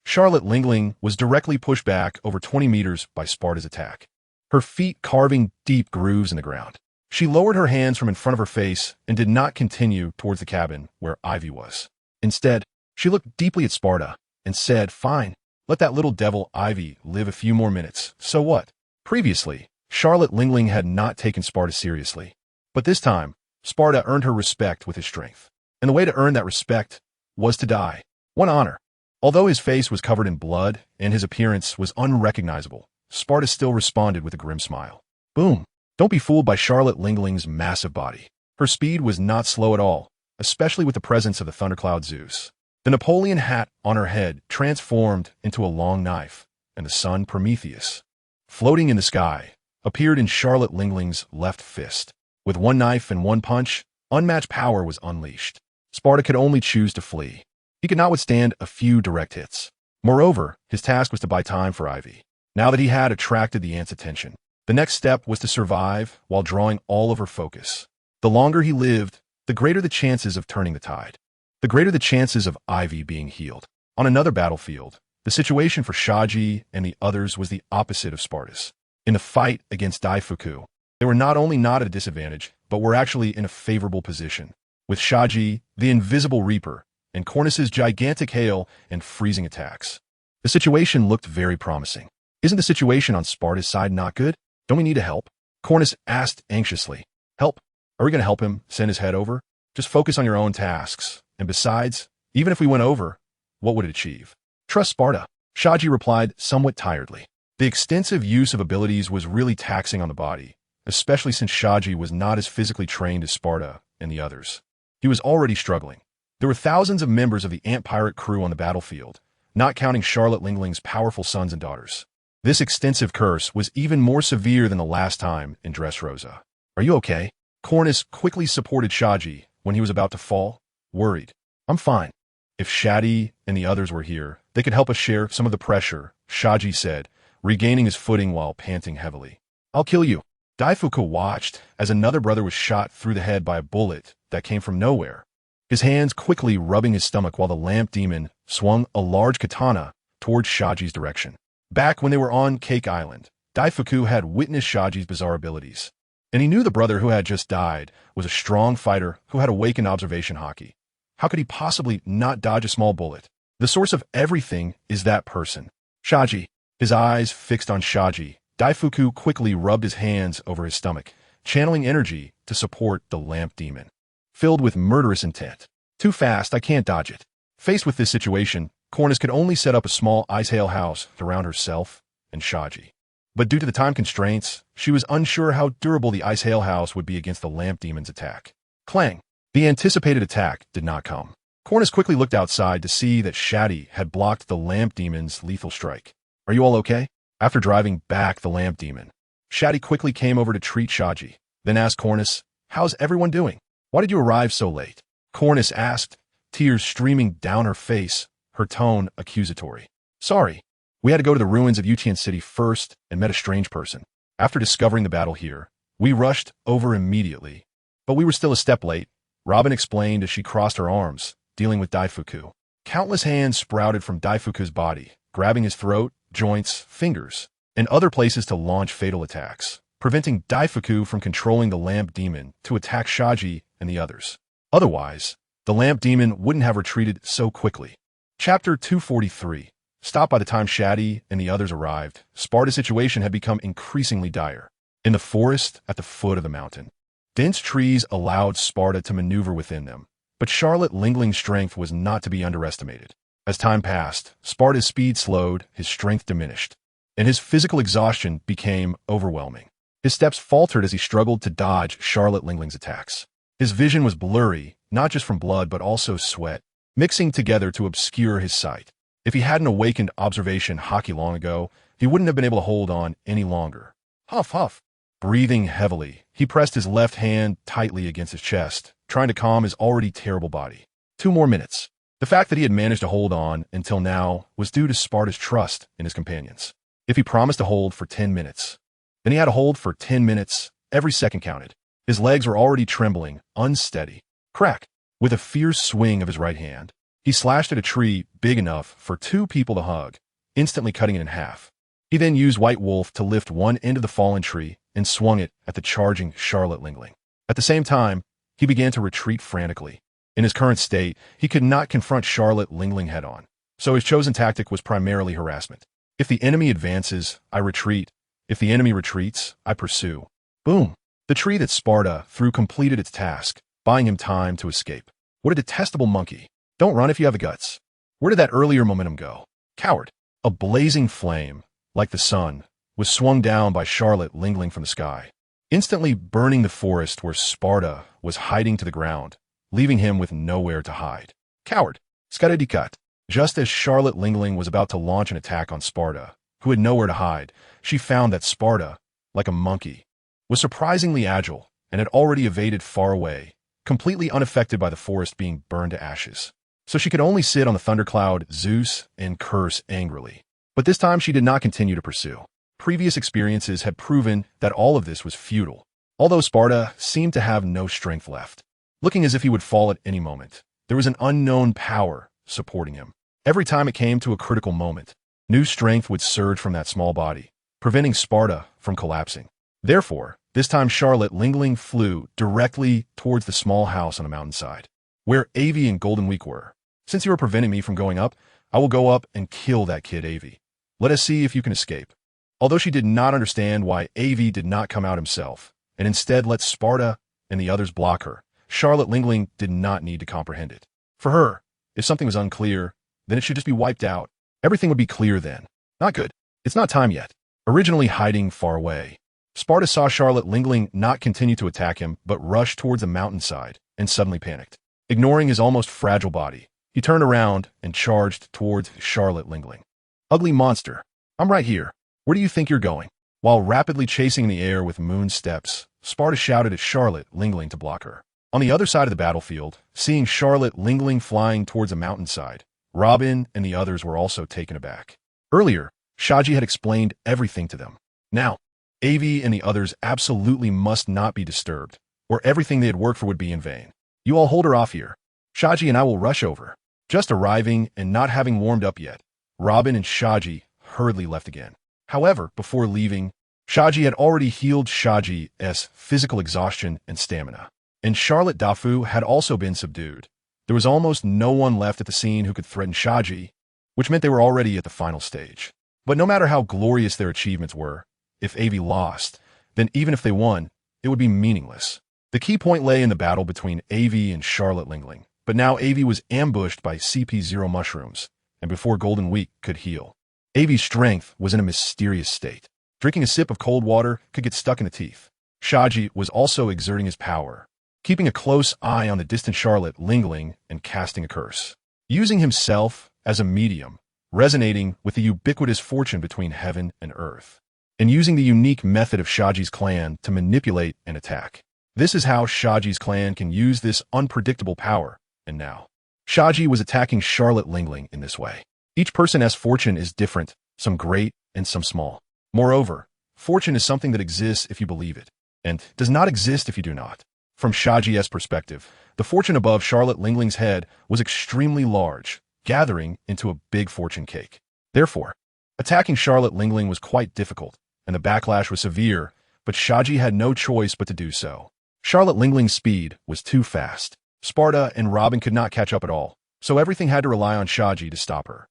Charlotte Lingling was directly pushed back over 20 meters by Sparta's attack, her feet carving deep grooves in the ground. She lowered her hands from in front of her face and did not continue towards the cabin where Aivi was. Instead, she looked deeply at Sparta and said, "Fine, let that little devil Aivi live a few more minutes. So what?" Previously, Charlotte Lingling had not taken Sparta seriously. But this time, Sparta earned her respect with his strength. And the way to earn that respect was to die. What honor! Although his face was covered in blood and his appearance was unrecognizable, Sparta still responded with a grim smile. Boom! Don't be fooled by Charlotte Lingling's massive body. Her speed was not slow at all, especially with the presence of the thundercloud Zeus. The Napoleon hat on her head transformed into a long knife, and the sun Prometheus, floating in the sky, appeared in Charlotte Lingling's left fist. With one knife and one punch, unmatched power was unleashed. Sparta could only choose to flee. He could not withstand a few direct hits. Moreover, his task was to buy time for Aivi. Now that he had attracted the ant's attention, the next step was to survive while drawing all of her focus. The longer he lived, the greater the chances of turning the tide. The greater the chances of Aivi being healed. On another battlefield, the situation for Shati and the others was the opposite of Sparta's. In the fight against Daifuku, they were not only not at a disadvantage, but were actually in a favorable position. With Shati, the Invisible Reaper, and Cornus's gigantic hail and freezing attacks, the situation looked very promising. Isn't the situation on Sparta's side not good? Don't we need to help? Cornus asked anxiously. Help? Are we going to help him send his head over? Just focus on your own tasks. And besides, even if we went over, what would it achieve? Trust Sparta. Shati replied somewhat tiredly. The extensive use of abilities was really taxing on the body, especially since Shati was not as physically trained as Sparta and the others. He was already struggling. There were thousands of members of the Ant Pirate crew on the battlefield, not counting Charlotte Lingling's powerful sons and daughters. This extensive curse was even more severe than the last time in Dressrosa. Are you okay? Cornus quickly supported Shati when he was about to fall, worried. I'm fine. If Shati and the others were here, they could help us share some of the pressure, Shati said, regaining his footing while panting heavily. I'll kill you. Daifuku watched as another brother was shot through the head by a bullet that came from nowhere, his hands quickly rubbing his stomach while the lamp demon swung a large katana towards Shati's direction. Back when they were on Cake Island, Daifuku had witnessed Shati's bizarre abilities, and he knew the brother who had just died was a strong fighter who had awakened observation haki. How could he possibly not dodge a small bullet? The source of everything is that person. Shati. His eyes fixed on Shati, Daifuku quickly rubbed his hands over his stomach, channeling energy to support the lamp demon, filled with murderous intent. Too fast, I can't dodge it. Faced with this situation, Cornus could only set up a small ice hail house around herself and Shati. But due to the time constraints, she was unsure how durable the ice hail house would be against the lamp demon's attack. Clang! The anticipated attack did not come. Cornus quickly looked outside to see that Shati had blocked the lamp demon's lethal strike. Are you all okay? After driving back the lamp demon, Shati quickly came over to treat Shati, then asked Cornus, how's everyone doing? Why did you arrive so late? Cornus asked, tears streaming down her face, her tone accusatory. Sorry. We had to go to the ruins of Utian City first and met a strange person. After discovering the battle here, we rushed over immediately. But we were still a step late, Robin explained as she crossed her arms, dealing with Daifuku. Countless hands sprouted from Daifuku's body, grabbing his throat, joints, fingers, and other places to launch fatal attacks, preventing Daifuku from controlling the lamp demon to attack Shati and the others. Otherwise, the lamp demon wouldn't have retreated so quickly. Chapter 243. Stopped by the time Shati and the others arrived, Sparta's situation had become increasingly dire. In the forest at the foot of the mountain, dense trees allowed Sparta to maneuver within them, but Charlotte Lingling's strength was not to be underestimated. As time passed, Sparta's speed slowed, his strength diminished, and his physical exhaustion became overwhelming. His steps faltered as he struggled to dodge Charlotte Lingling's attacks. His vision was blurry, not just from blood but also sweat, mixing together to obscure his sight. If he hadn't awakened observation haki long ago, he wouldn't have been able to hold on any longer. Huff, huff. Breathing heavily, he pressed his left hand tightly against his chest, trying to calm his already terrible body. 2 more minutes. The fact that he had managed to hold on until now was due to Sparta's trust in his companions. If he promised to hold for 10 minutes, then he had to hold for 10 minutes. Every second counted. His legs were already trembling, unsteady. Crack! With a fierce swing of his right hand, he slashed at a tree big enough for 2 people to hug, instantly cutting it in half. He then used White Wolf to lift one end of the fallen tree and swung it at the charging Charlotte Lingling. At the same time, he began to retreat frantically. In his current state, he could not confront Charlotte Lingling head-on, so his chosen tactic was primarily harassment. If the enemy advances, I retreat. If the enemy retreats, I pursue. Boom! The tree that Sparta threw completed its task, buying him time to escape. What a detestable monkey. Don't run if you have the guts. Where did that earlier momentum go? Coward. A blazing flame, like the sun, was swung down by Charlotte Lingling from the sky, instantly burning the forest where Sparta was hiding to the ground, leaving him with nowhere to hide. Coward. Skadadikat. Just as Charlotte Lingling was about to launch an attack on Sparta, who had nowhere to hide, she found that Sparta, like a monkey, was surprisingly agile and had already evaded far away, completely unaffected by the forest being burned to ashes. So she could only sit on the thundercloud Zeus and curse angrily. But this time she did not continue to pursue. Previous experiences had proven that all of this was futile, although Sparta seemed to have no strength left. Looking as if he would fall at any moment, there was an unknown power supporting him. Every time it came to a critical moment, new strength would surge from that small body, preventing Sparta from collapsing. Therefore, this time Charlotte Lingling flew directly towards the small house on a mountainside, where Aivi and Golden Week were. Since you are preventing me from going up, I will go up and kill that kid Aivi. Let us see if you can escape. Although she did not understand why Aivi did not come out himself, and instead let Sparta and the others block her, Charlotte Lingling did not need to comprehend it. For her, if something was unclear, then it should just be wiped out. Everything would be clear then. Not good. It's not time yet. Originally hiding far away, Sparta saw Charlotte Lingling not continue to attack him, but rush towards the mountainside and suddenly panicked. Ignoring his almost fragile body, he turned around and charged towards Charlotte Lingling. Ugly monster. I'm right here. Where do you think you're going? While rapidly chasing in the air with moon steps, Sparta shouted at Charlotte, Lingling to block her. On the other side of the battlefield, seeing Charlotte Lingling flying towards a mountainside, Robin and the others were also taken aback. Earlier, Shati had explained everything to them. Now, Aivi and the others absolutely must not be disturbed, or everything they had worked for would be in vain. You all hold her off here. Shati and I will rush over. Just arriving and not having warmed up yet, Robin and Shati hurriedly left again. However, before leaving, Shati had already healed Shati's physical exhaustion and stamina, and Charlotte Dafu had also been subdued. There was almost no one left at the scene who could threaten Shati, which meant they were already at the final stage. But no matter how glorious their achievements were, if Aivi lost, then even if they won, it would be meaningless. The key point lay in the battle between Aivi and Charlotte Lingling, but now Aivi was ambushed by CP0 mushrooms, and before Golden Week could heal, Aivi's strength was in a mysterious state. Drinking a sip of cold water could get stuck in the teeth. Shati was also exerting his power, keeping a close eye on the distant Charlotte Lingling and casting a curse, using himself as a medium, resonating with the ubiquitous fortune between heaven and earth, and using the unique method of Shati's clan to manipulate and attack. This is how Shati's clan can use this unpredictable power, and now, Shati was attacking Charlotte Lingling in this way. Each person's fortune is different, some great and some small. Moreover, fortune is something that exists if you believe it, and does not exist if you do not. From Shati's perspective, the fortune above Charlotte Lingling's head was extremely large, gathering into a big fortune cake. Therefore, attacking Charlotte Lingling was quite difficult, and the backlash was severe, but Shati had no choice but to do so. Charlotte Lingling's speed was too fast. Sparta and Robin could not catch up at all, so everything had to rely on Shati to stop her.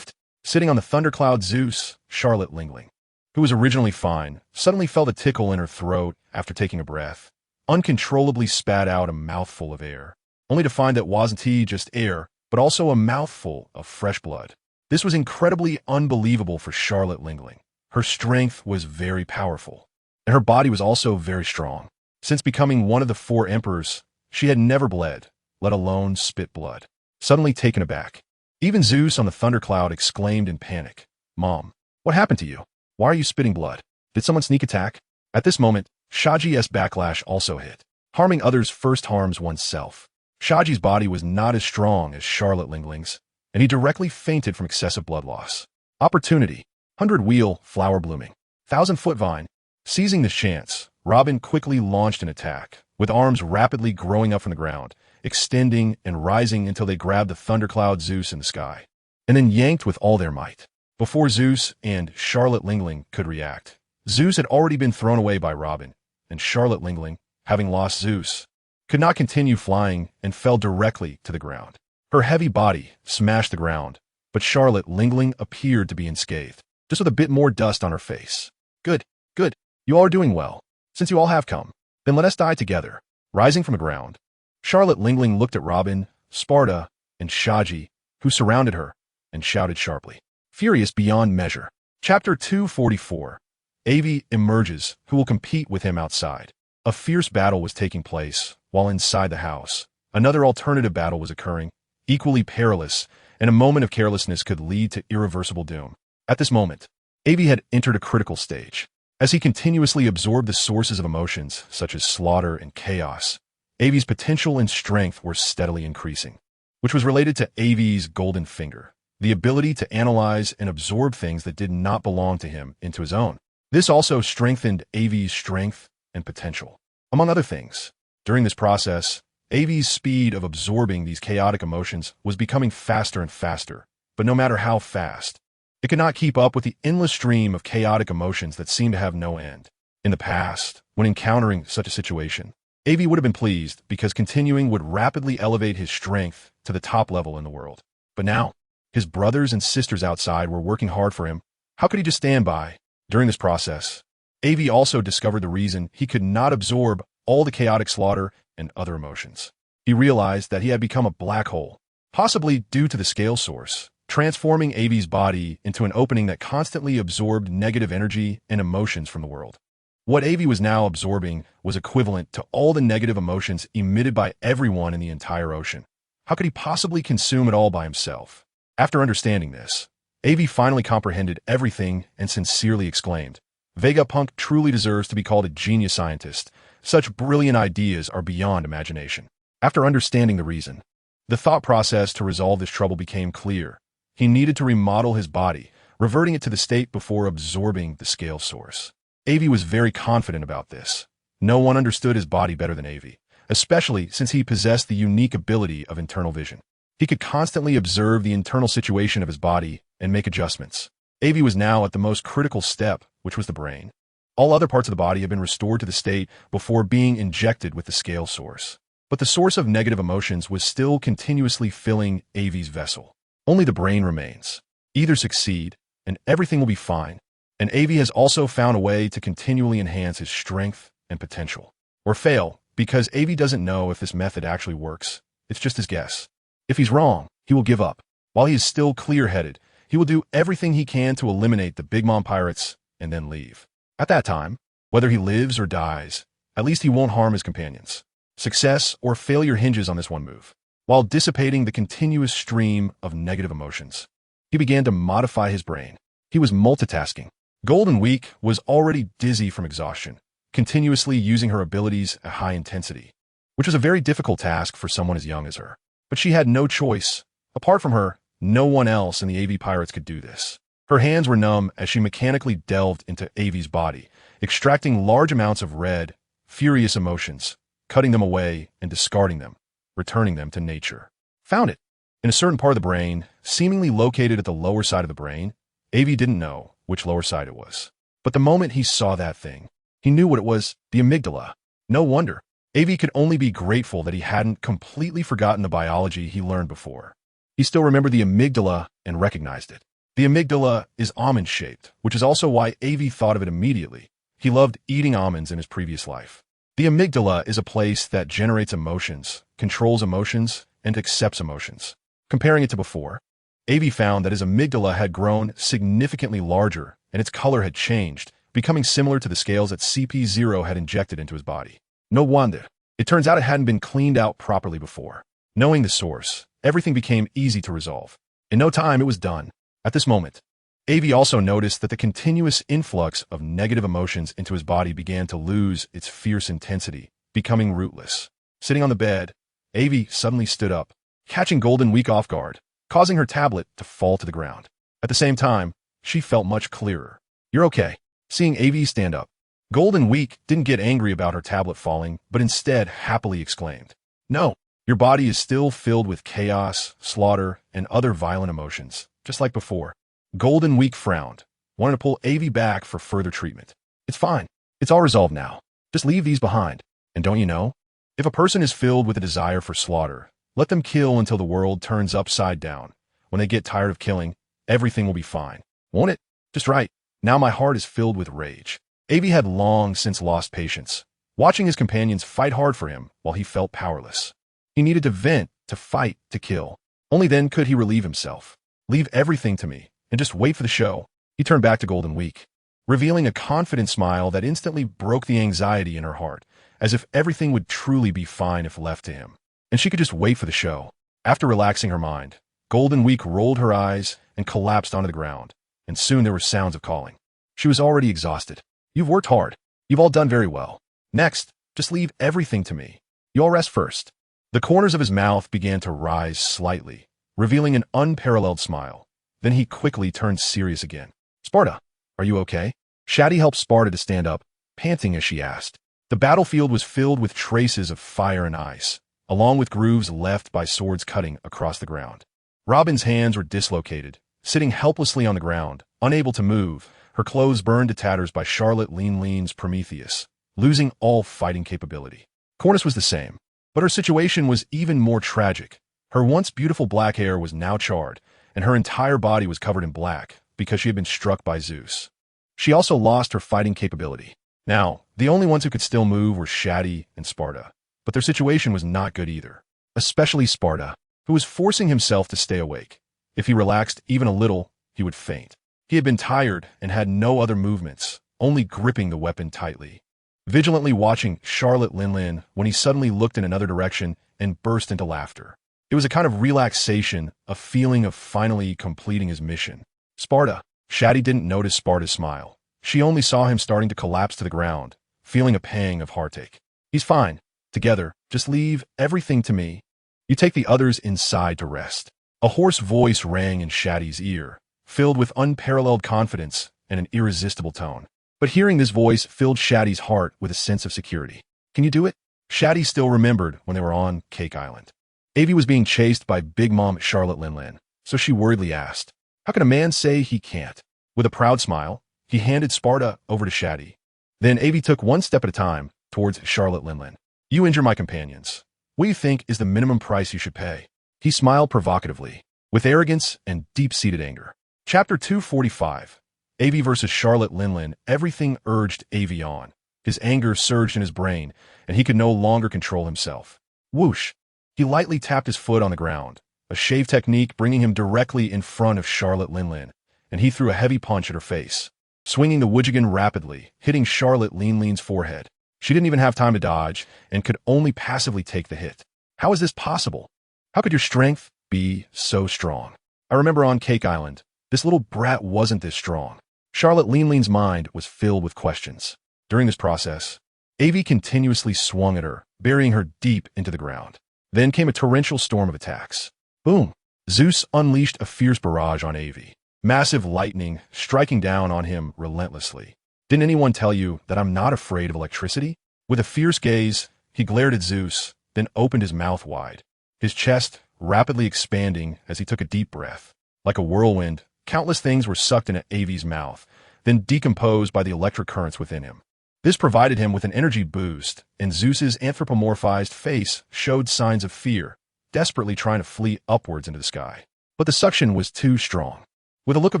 Sitting on the thundercloud Zeus, Charlotte Lingling, who was originally fine, suddenly felt a tickle in her throat after taking a breath, uncontrollably spat out a mouthful of air, only to find that wasn't just air, but also a mouthful of fresh blood. This was incredibly unbelievable for Charlotte Lingling. Her strength was very powerful, and her body was also very strong. Since becoming one of the 4 emperors, she had never bled, let alone spit blood. Suddenly taken aback, even Zeus on the thundercloud exclaimed in panic, "Mom, what happened to you? Why are you spitting blood? Did someone sneak attack?" At this moment, Shati's backlash also hit. Harming others first harms oneself. Shati's body was not as strong as Charlotte Lingling's, and he directly fainted from excessive blood loss. Opportunity. 100-wheel, flower blooming. 1,000-foot vine. Seizing this chance, Robin quickly launched an attack, with arms rapidly growing up from the ground, extending and rising until they grabbed the thundercloud Zeus in the sky, and then yanked with all their might. Before Zeus and Charlotte Lingling could react, Zeus had already been thrown away by Robin, and Charlotte Lingling, having lost Zeus, could not continue flying and fell directly to the ground. Her heavy body smashed the ground, but Charlotte Lingling appeared to be unscathed, just with a bit more dust on her face. Good, good. You all are doing well. Since you all have come, then let us die together. Rising from the ground, Charlotte Lingling looked at Robin, Sparta, and Shati, who surrounded her, and shouted sharply, furious beyond measure. Chapter 244. Aivi emerges, who will compete with him outside. A fierce battle was taking place, while inside the house, another alternative battle was occurring, equally perilous, and a moment of carelessness could lead to irreversible doom. At this moment, Aivi had entered a critical stage. As he continuously absorbed the sources of emotions, such as slaughter and chaos, Aivi's potential and strength were steadily increasing, which was related to Aivi's golden finger, the ability to analyze and absorb things that did not belong to him into his own. This also strengthened Aivi's strength and potential. Among other things, during this process, Aivi's speed of absorbing these chaotic emotions was becoming faster and faster, but no matter how fast, it could not keep up with the endless stream of chaotic emotions that seemed to have no end. In the past, when encountering such a situation, Aivi would have been pleased because continuing would rapidly elevate his strength to the top level in the world. But now, his brothers and sisters outside were working hard for him. How could he just stand by? During this process, Aivi also discovered the reason he could not absorb all the chaotic slaughter and other emotions. He realized that he had become a black hole, possibly due to the scale source, transforming Aivi's body into an opening that constantly absorbed negative energy and emotions from the world. What Aivi was now absorbing was equivalent to all the negative emotions emitted by everyone in the entire ocean. How could he possibly consume it all by himself? After understanding this, Aivi finally comprehended everything and sincerely exclaimed, Vegapunk truly deserves to be called a genius scientist. Such brilliant ideas are beyond imagination. After understanding the reason, the thought process to resolve this trouble became clear. He needed to remodel his body, reverting it to the state before absorbing the scale source. Aivi was very confident about this. No one understood his body better than Aivi, especially since he possessed the unique ability of internal vision. He could constantly observe the internal situation of his body and make adjustments. Aivi was now at the most critical step, which was the brain. All other parts of the body had been restored to the state before being injected with the scale source. But the source of negative emotions was still continuously filling Aivi's vessel. Only the brain remains. Either succeed, and everything will be fine, and Aivi has also found a way to continually enhance his strength and potential. Or fail, because Aivi doesn't know if this method actually works. It's just his guess. If he's wrong, he will give up. While he is still clear-headed, he will do everything he can to eliminate the Big Mom pirates and then leave. At that time, whether he lives or dies, at least he won't harm his companions. Success or failure hinges on this one move. While dissipating the continuous stream of negative emotions, he began to modify his brain. He was multitasking. Golden Week was already dizzy from exhaustion, continuously using her abilities at high intensity, which was a very difficult task for someone as young as her. But she had no choice. Apart from her, no one else in the Aivi pirates could do this. Her hands were numb as she mechanically delved into Aivi's body, extracting large amounts of red, furious emotions, cutting them away and discarding them, returning them to nature. Found it. In a certain part of the brain, seemingly located at the lower side of the brain, Aivi didn't know which lower side it was. But the moment he saw that thing, he knew what it was, the amygdala. No wonder. Aivi could only be grateful that he hadn't completely forgotten the biology he learned before. He still remembered the amygdala and recognized it. The amygdala is almond-shaped, which is also why Aivi thought of it immediately. He loved eating almonds in his previous life. The amygdala is a place that generates emotions, controls emotions, and accepts emotions. Comparing it to before, Aivi found that his amygdala had grown significantly larger and its color had changed, becoming similar to the scales that CP0 had injected into his body. No wonder. It turns out it hadn't been cleaned out properly before. Knowing the source, everything became easy to resolve. In no time, it was done. At this moment, Aivi also noticed that the continuous influx of negative emotions into his body began to lose its fierce intensity, becoming rootless. Sitting on the bed, Aivi suddenly stood up, catching Golden Week off guard, causing her tablet to fall to the ground. At the same time, she felt much clearer. You're okay. Seeing Aivi stand up, Golden Week didn't get angry about her tablet falling, but instead happily exclaimed, No, your body is still filled with chaos, slaughter, and other violent emotions, just like before. Golden Week frowned, wanted to pull Aivi back for further treatment. It's fine. It's all resolved now. Just leave these behind. And don't you know? If a person is filled with a desire for slaughter, let them kill until the world turns upside down. When they get tired of killing, everything will be fine. Won't it? Just right. Now my heart is filled with rage. Aivi had long since lost patience, watching his companions fight hard for him while he felt powerless. He needed to vent, to fight, to kill. Only then could he relieve himself. Leave everything to me, and just wait for the show. He turned back to Golden Week, revealing a confident smile that instantly broke the anxiety in her heart, as if everything would truly be fine if left to him. And she could just wait for the show. After relaxing her mind, Golden Week rolled her eyes and collapsed onto the ground, and soon there were sounds of calling. She was already exhausted. You've worked hard. You've all done very well. Next, just leave everything to me. You all rest first. The corners of his mouth began to rise slightly, revealing an unparalleled smile. Then he quickly turned serious again. Sparta, are you okay? Shati helped Sparta to stand up, panting as she asked. The battlefield was filled with traces of fire and ice, along with grooves left by swords cutting across the ground. Robin's hands were dislocated, sitting helplessly on the ground, unable to move, her clothes burned to tatters by Charlotte Lean's Prometheus, losing all fighting capability. Cornus was the same, but her situation was even more tragic. Her once beautiful black hair was now charred, and her entire body was covered in black because she had been struck by Zeus. She also lost her fighting capability. Now, the only ones who could still move were Shati and Sparta, but their situation was not good either, especially Sparta, who was forcing himself to stay awake. If he relaxed even a little, he would faint. He had been tired and had no other movements, only gripping the weapon tightly, vigilantly watching Charlotte Lin when he suddenly looked in another direction and burst into laughter. It was a kind of relaxation, a feeling of finally completing his mission. Sparta. Shati didn't notice Sparta's smile. She only saw him starting to collapse to the ground, feeling a pang of heartache. He's fine. Together, just leave everything to me. You take the others inside to rest. A hoarse voice rang in Shati's ear, filled with unparalleled confidence and an irresistible tone. But hearing this voice filled Shati's heart with a sense of security. Can you do it? Shati still remembered when they were on Cake Island. Aivi was being chased by Big Mom Charlotte Linlin, so she worriedly asked, "How can a man say he can't?" With a proud smile, he handed Sparta over to Shati. Then Aivi took one step at a time towards Charlotte Linlin. "You injure my companions. What do you think is the minimum price you should pay?" He smiled provocatively, with arrogance and deep-seated anger. Chapter 245. Aivi versus Charlotte Linlin. Everything urged Aivi on. His anger surged in his brain, and he could no longer control himself. Whoosh! He lightly tapped his foot on the ground, a shave technique bringing him directly in front of Charlotte Linlin, and he threw a heavy punch at her face, swinging the Wujigan rapidly, hitting Charlotte Linlin's forehead. She didn't even have time to dodge and could only passively take the hit. How is this possible? How could your strength be so strong? I remember on Cake Island, this little brat wasn't this strong. Charlotte Linlin's mind was filled with questions. During this process, Aivi continuously swung at her, burying her deep into the ground. Then came a torrential storm of attacks. Boom! Zeus unleashed a fierce barrage on Aivi, massive lightning striking down on him relentlessly. Didn't anyone tell you that I'm not afraid of electricity? With a fierce gaze, he glared at Zeus, then opened his mouth wide, his chest rapidly expanding as he took a deep breath. Like a whirlwind, countless things were sucked into Aivi's mouth, then decomposed by the electric currents within him. This provided him with an energy boost, and Zeus's anthropomorphized face showed signs of fear, desperately trying to flee upwards into the sky. But the suction was too strong. With a look of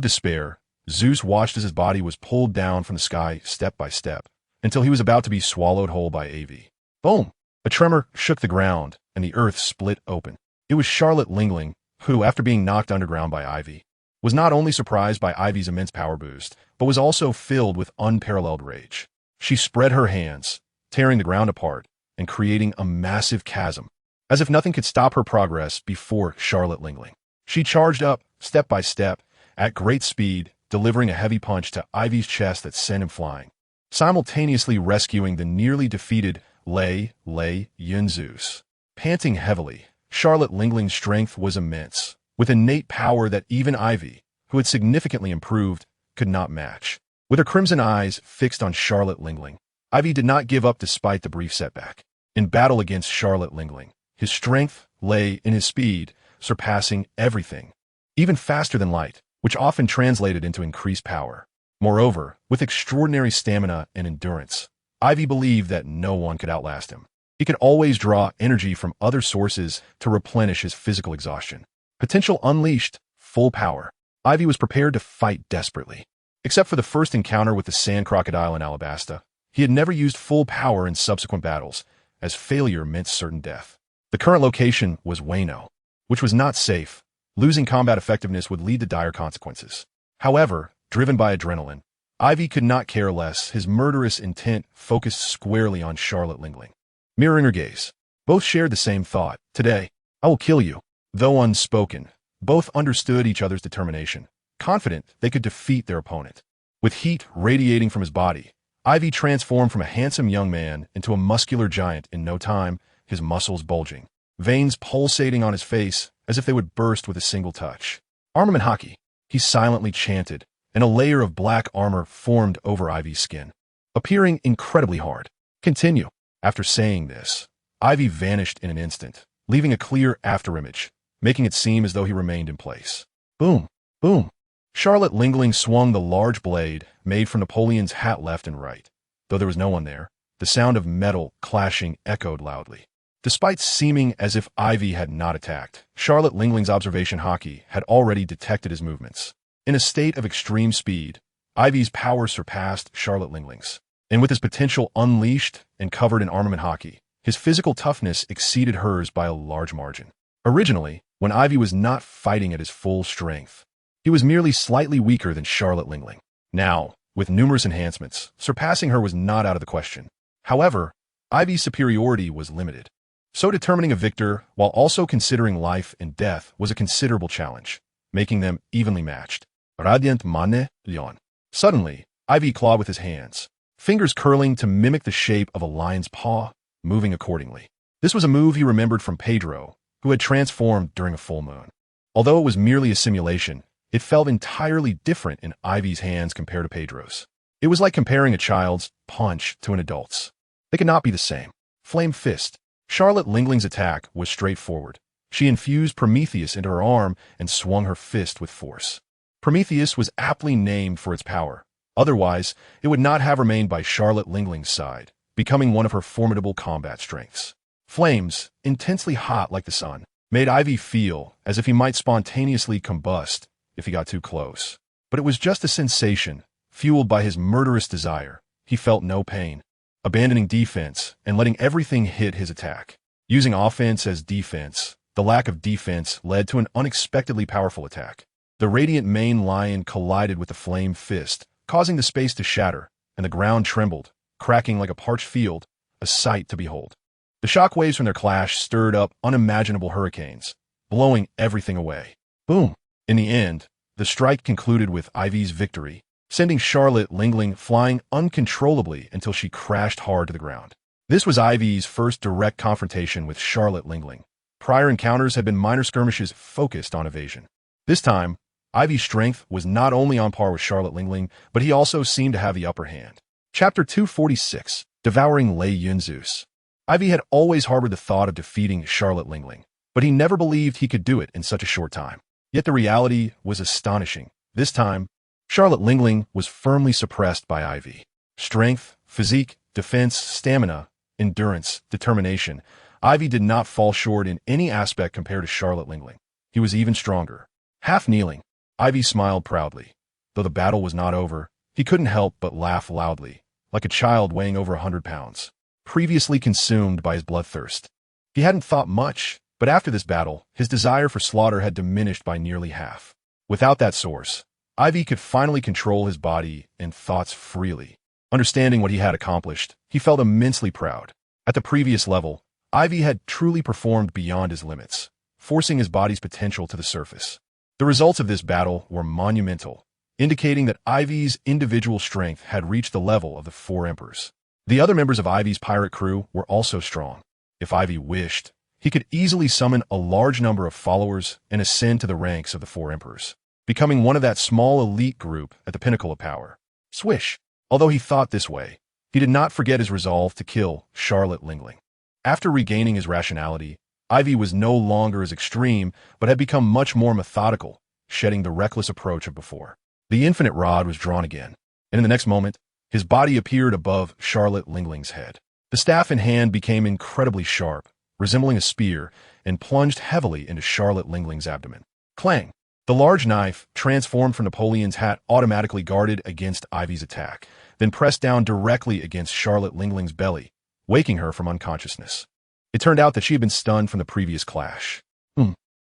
despair, Zeus watched as his body was pulled down from the sky step by step, until he was about to be swallowed whole by Aivi. Boom! A tremor shook the ground, and the earth split open. It was Charlotte Linlin, who, after being knocked underground by Aivi, was not only surprised by Aivi's immense power boost, but was also filled with unparalleled rage. She spread her hands, tearing the ground apart and creating a massive chasm, as if nothing could stop her progress before Charlotte Linlin. She charged up, step by step, at great speed, delivering a heavy punch to Aivi's chest that sent him flying, simultaneously rescuing the nearly defeated Yun Zeus. Panting heavily, Charlotte Linlin's strength was immense, with innate power that even Aivi, who had significantly improved, could not match. With her crimson eyes fixed on Charlotte Linlin, Aivi did not give up despite the brief setback. In battle against Charlotte Linlin, his strength lay in his speed, surpassing everything, even faster than light, which often translated into increased power. Moreover, with extraordinary stamina and endurance, Aivi believed that no one could outlast him. He could always draw energy from other sources to replenish his physical exhaustion. Potential unleashed, full power. Aivi was prepared to fight desperately. Except for the first encounter with the sand crocodile in Alabasta, he had never used full power in subsequent battles, as failure meant certain death. The current location was Wano, which was not safe. Losing combat effectiveness would lead to dire consequences. However, driven by adrenaline, Aivi could not care less. His murderous intent focused squarely on Charlotte Linlin. Mirroring her gaze, both shared the same thought. Today, I will kill you. Though unspoken, both understood each other's determination, confident they could defeat their opponent. With heat radiating from his body, Aivi transformed from a handsome young man into a muscular giant in no time, his muscles bulging, veins pulsating on his face as if they would burst with a single touch. Armament hockey, he silently chanted, and a layer of black armor formed over Aivi's skin, appearing incredibly hard. Continue. After saying this, Aivi vanished in an instant, leaving a clear afterimage, making it seem as though he remained in place. Boom, boom. Charlotte Linlin swung the large blade made from Napoleon's hat left and right. Though there was no one there, the sound of metal clashing echoed loudly. Despite seeming as if Aivi had not attacked, Charlotte Linlin's observation hockey had already detected his movements. In a state of extreme speed, Aivi's power surpassed Charlotte Linlin's, and with his potential unleashed and covered in armament hockey, his physical toughness exceeded hers by a large margin. Originally, when Aivi was not fighting at his full strength, he was merely slightly weaker than Charlotte Linlin. Now, with numerous enhancements, surpassing her was not out of the question. However, Aivi's superiority was limited. So determining a victor while also considering life and death was a considerable challenge, making them evenly matched. Radiant mane lion. Suddenly, Aivi clawed with his hands, fingers curling to mimic the shape of a lion's paw, moving accordingly. This was a move he remembered from Pedro, who had transformed during a full moon. Although it was merely a simulation, it felt entirely different in Ivy's hands compared to Pedro's. It was like comparing a child's punch to an adult's. They could not be the same. Flame Fist. Charlotte Lingling's attack was straightforward. She infused Prometheus into her arm and swung her fist with force. Prometheus was aptly named for its power. Otherwise, it would not have remained by Charlotte Lingling's side, becoming one of her formidable combat strengths. Flames, intensely hot like the sun, made Aivi feel as if he might spontaneously combust if he got too close. But it was just a sensation, fueled by his murderous desire. He felt no pain, abandoning defense and letting everything hit his attack. Using offense as defense, the lack of defense led to an unexpectedly powerful attack. The radiant mane lion collided with the flame fist, causing the space to shatter, and the ground trembled, cracking like a parched field, a sight to behold. The shockwaves from their clash stirred up unimaginable hurricanes, blowing everything away. Boom! In the end, the strike concluded with Ivy's victory, sending Charlotte Lingling flying uncontrollably until she crashed hard to the ground. This was Ivy's first direct confrontation with Charlotte Lingling. Prior encounters had been minor skirmishes focused on evasion. This time, Ivy's strength was not only on par with Charlotte Lingling, but he also seemed to have the upper hand. Chapter 246, Devouring Lei Yun Zeus. Aivi had always harbored the thought of defeating Charlotte Lingling, but he never believed he could do it in such a short time. Yet the reality was astonishing. This time, Charlotte Lingling was firmly suppressed by Aivi. Strength, physique, defense, stamina, endurance, determination. Aivi did not fall short in any aspect compared to Charlotte Lingling. He was even stronger. Half kneeling, Aivi smiled proudly. Though the battle was not over, he couldn't help but laugh loudly, like a child weighing over 100 pounds. Previously consumed by his bloodthirst. He hadn't thought much, but after this battle, his desire for slaughter had diminished by nearly half. Without that source, Aivi could finally control his body and thoughts freely. Understanding what he had accomplished, he felt immensely proud. At the previous level, Aivi had truly performed beyond his limits, forcing his body's potential to the surface. The results of this battle were monumental, indicating that Aivi's individual strength had reached the level of the four emperors. The other members of Ivy's pirate crew were also strong. If Aivi wished, he could easily summon a large number of followers and ascend to the ranks of the four emperors, becoming one of that small elite group at the pinnacle of power. Swish! Although he thought this way, he did not forget his resolve to kill Charlotte Lingling. After regaining his rationality, Aivi was no longer as extreme, but had become much more methodical, shedding the reckless approach of before. The infinite rod was drawn again, and in the next moment, his body appeared above Charlotte Lingling's head. The staff in hand became incredibly sharp, resembling a spear, and plunged heavily into Charlotte Lingling's abdomen. Clang! The large knife, transformed from Napoleon's hat, automatically guarded against Ivy's attack, then pressed down directly against Charlotte Lingling's belly, waking her from unconsciousness. It turned out that she had been stunned from the previous clash.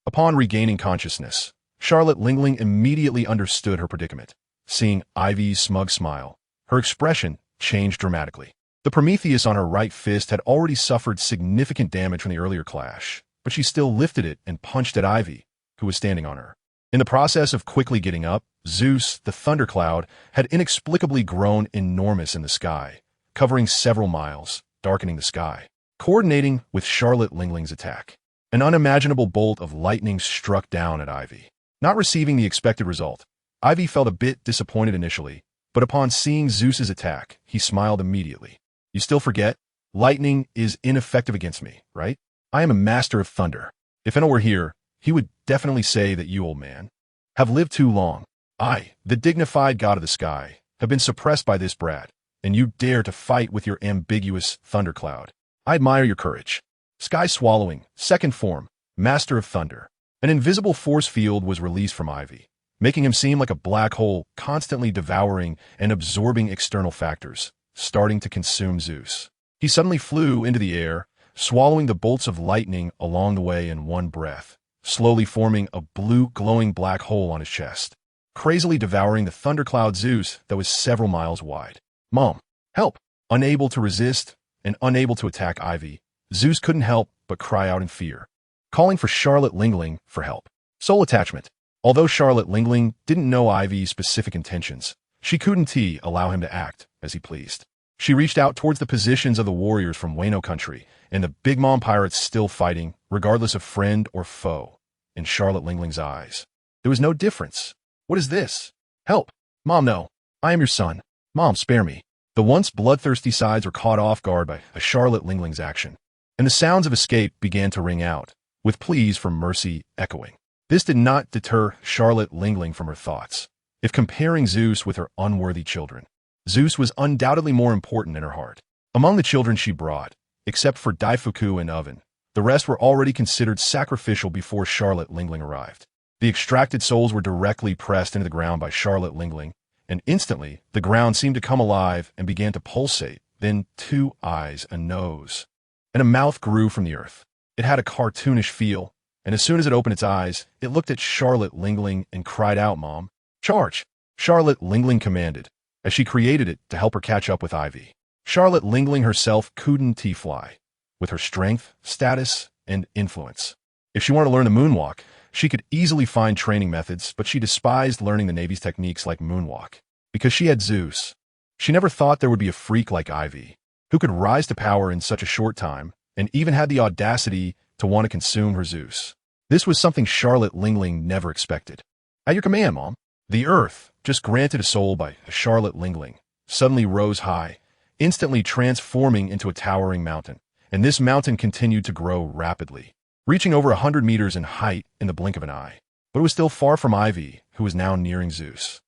Upon regaining consciousness, Charlotte Lingling immediately understood her predicament. Seeing Ivy's smug smile, her expression changed dramatically. The Prometheus on her right fist had already suffered significant damage from the earlier clash, but she still lifted it and punched at Aivi, who was standing on her. In the process of quickly getting up, Zeus, the thundercloud, had inexplicably grown enormous in the sky, covering several miles, darkening the sky. Coordinating with Charlotte Lingling's attack, an unimaginable bolt of lightning struck down at Aivi. Not receiving the expected result, Aivi felt a bit disappointed initially, but upon seeing Zeus's attack, he smiled immediately. You still forget? Lightning is ineffective against me, right? I am a master of thunder. If Enel were here, he would definitely say that you, old man, have lived too long. I, the dignified god of the sky, have been suppressed by this brat, and you dare to fight with your ambiguous thundercloud. I admire your courage. Sky Swallowing, second form, master of thunder. An invisible force field was released from Aivi, making him seem like a black hole constantly devouring and absorbing external factors, starting to consume Zeus. He suddenly flew into the air, swallowing the bolts of lightning along the way in one breath, slowly forming a blue glowing black hole on his chest, crazily devouring the thundercloud Zeus that was several miles wide. Mom, help! Unable to resist and unable to attack Aivi, Zeus couldn't help but cry out in fear, calling for Charlotte Lingling for help. Soul attachment. Although Charlotte Lingling didn't know Ivy's specific intentions, she couldn't allow him to act as he pleased. She reached out towards the positions of the warriors from Wano country, and the Big Mom pirates still fighting, regardless of friend or foe. In Charlotte Lingling's eyes, there was no difference. What is this? Help! Mom, no. I am your son. Mom, spare me. The once bloodthirsty sides were caught off guard by a Charlotte Lingling's action, and the sounds of escape began to ring out, with pleas for mercy echoing. This did not deter Charlotte Lingling from her thoughts. If comparing Zeus with her unworthy children, Zeus was undoubtedly more important in her heart. Among the children she brought, except for Daifuku and Oven, the rest were already considered sacrificial before Charlotte Lingling arrived. The extracted souls were directly pressed into the ground by Charlotte Lingling, and instantly the ground seemed to come alive and began to pulsate. Then 2 eyes, a nose, and a mouth grew from the earth. It had a cartoonish feel, and as soon as it opened its eyes, it looked at Charlotte Lingling and cried out, "Mom, charge!" Charlotte Lingling commanded, as she created it to help her catch up with Ivy. Charlotte Lingling herself couldn't fly, with her strength, status, and influence. If she wanted to learn the moonwalk, she could easily find training methods, but she despised learning the Navy's techniques like moonwalk. Because she had Zeus, she never thought there would be a freak like Ivy, who could rise to power in such a short time, and even had the audacity to want to consume her Zeus. This was something Charlotte Lingling never expected. At your command, Mom. The earth, just granted a soul by Charlotte Lingling, suddenly rose high, instantly transforming into a towering mountain, and this mountain continued to grow rapidly, reaching over 100 meters in height in the blink of an eye. But it was still far from Ivy, who was now nearing Zeus.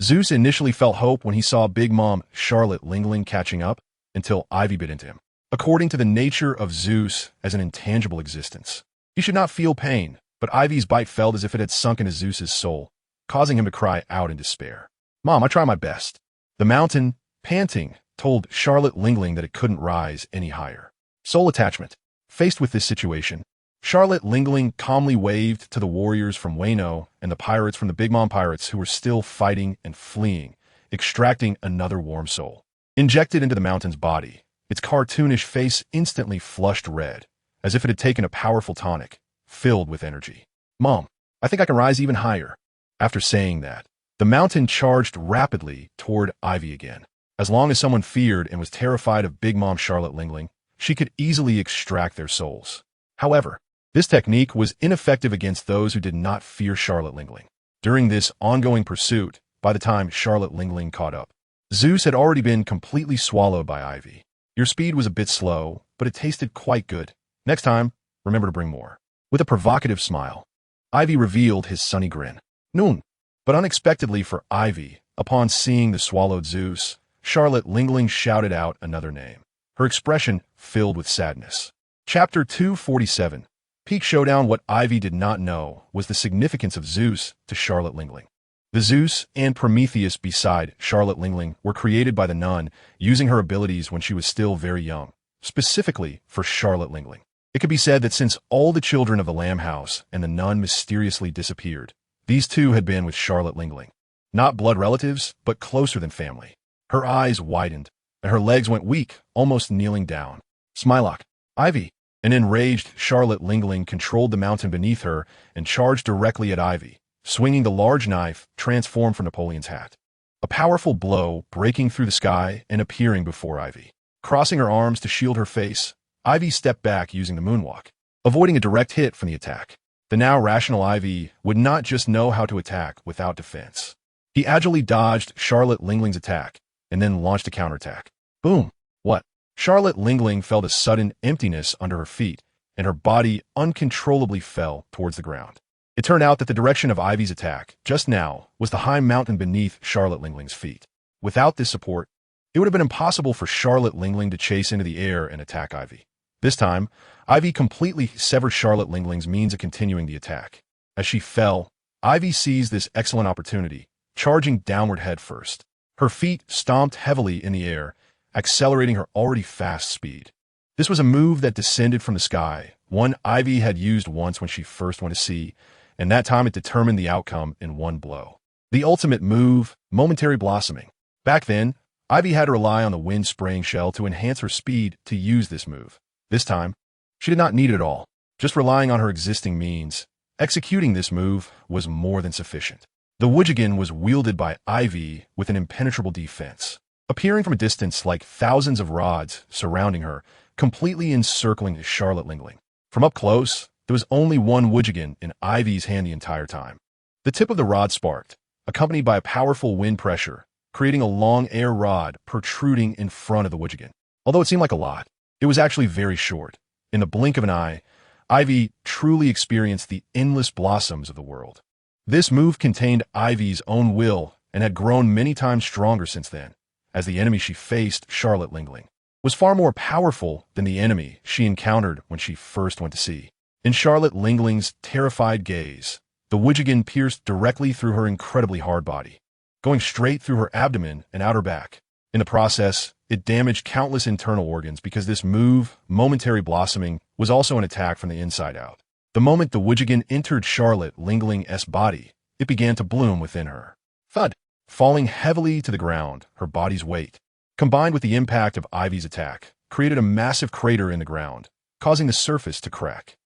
Zeus initially felt hope when he saw Big Mom Charlotte Lingling catching up, until Ivy bit into him. According to the nature of Zeus as an intangible existence, he should not feel pain, but Ivy's bite felt as if it had sunk into Zeus's soul, causing him to cry out in despair. "Mom, I try my best." The mountain, panting, told Charlotte Lingling that it couldn't rise any higher. Soul attachment. Faced with this situation, Charlotte Lingling calmly waved to the warriors from Wano and the pirates from the Big Mom pirates who were still fighting and fleeing, extracting another warm soul. Injected into the mountain's body, its cartoonish face instantly flushed red, as if it had taken a powerful tonic, filled with energy. "Mom, I think I can rise even higher." After saying that, the mountain charged rapidly toward Ivy again. As long as someone feared and was terrified of Big Mom Charlotte Lingling, she could easily extract their souls. However, this technique was ineffective against those who did not fear Charlotte Lingling. During this ongoing pursuit, by the time Charlotte Lingling caught up, Zeus had already been completely swallowed by Ivy. "Your speed was a bit slow, but it tasted quite good. Next time, remember to bring more." With a provocative smile, Ivy revealed his sunny grin. Noon. But unexpectedly for Ivy, upon seeing the swallowed Zeus, Charlotte Lingling shouted out another name, her expression filled with sadness. Chapter 247. Peak Showdown. What Ivy did not know was the significance of Zeus to Charlotte Lingling. The Zeus and Prometheus beside Charlotte Lingling were created by the nun using her abilities when she was still very young, specifically for Charlotte Lingling. It could be said that since all the children of the Lamb House and the nun mysteriously disappeared, these two had been with Charlotte Lingling. Not blood relatives, but closer than family. Her eyes widened, and her legs went weak, almost kneeling down. "Smilock, Ivy." An enraged Charlotte Lingling controlled the mountain beneath her and charged directly at Ivy, swinging the large knife transformed from Napoleon's hat. A powerful blow breaking through the sky and appearing before Ivy. Crossing her arms to shield her face, Ivy stepped back using the moonwalk, avoiding a direct hit from the attack. The now rational Ivy would not just know how to attack without defense. He agilely dodged Charlotte Lingling's attack and then launched a counterattack. Boom! What? Charlotte Lingling felt a sudden emptiness under her feet, and her body uncontrollably fell towards the ground. It turned out that the direction of Ivy's attack, just now, was the high mountain beneath Charlotte Lingling's feet. Without this support, it would have been impossible for Charlotte Lingling to chase into the air and attack Ivy. This time, Ivy completely severed Charlotte Lingling's means of continuing the attack. As she fell, Ivy seized this excellent opportunity, charging downward head first. Her feet stomped heavily in the air, accelerating her already fast speed. This was a move that descended from the sky, one Ivy had used once when she first went to sea, and that time it determined the outcome in one blow. The ultimate move, momentary blossoming. Back then, Ivy had to rely on the wind-spraying shell to enhance her speed to use this move. This time, she did not need it at all, just relying on her existing means. Executing this move was more than sufficient. The Wujigan was wielded by Aivi with an impenetrable defense, appearing from a distance like thousands of rods surrounding her, completely encircling Charlotte Lingling. From up close, there was only one Wujigan in Aivi's hand the entire time. The tip of the rod sparked, accompanied by a powerful wind pressure, creating a long air rod protruding in front of the Wujigan. Although it seemed like a lot, it was actually very short. In the blink of an eye, Aivi truly experienced the endless blossoms of the world. This move contained Aivi's own will and had grown many times stronger since then, as the enemy she faced, Charlotte Lingling, was far more powerful than the enemy she encountered when she first went to sea. In Charlotte Lingling's terrified gaze, the Wujigan pierced directly through her incredibly hard body, going straight through her abdomen and outer back. In the process, it damaged countless internal organs because this move, momentary blossoming, was also an attack from the inside out. The moment the Wujigan entered Charlotte Lingling's body, it began to bloom within her. Thud! Falling heavily to the ground, her body's weight, combined with the impact of Aivi's attack, created a massive crater in the ground, causing the surface to crack.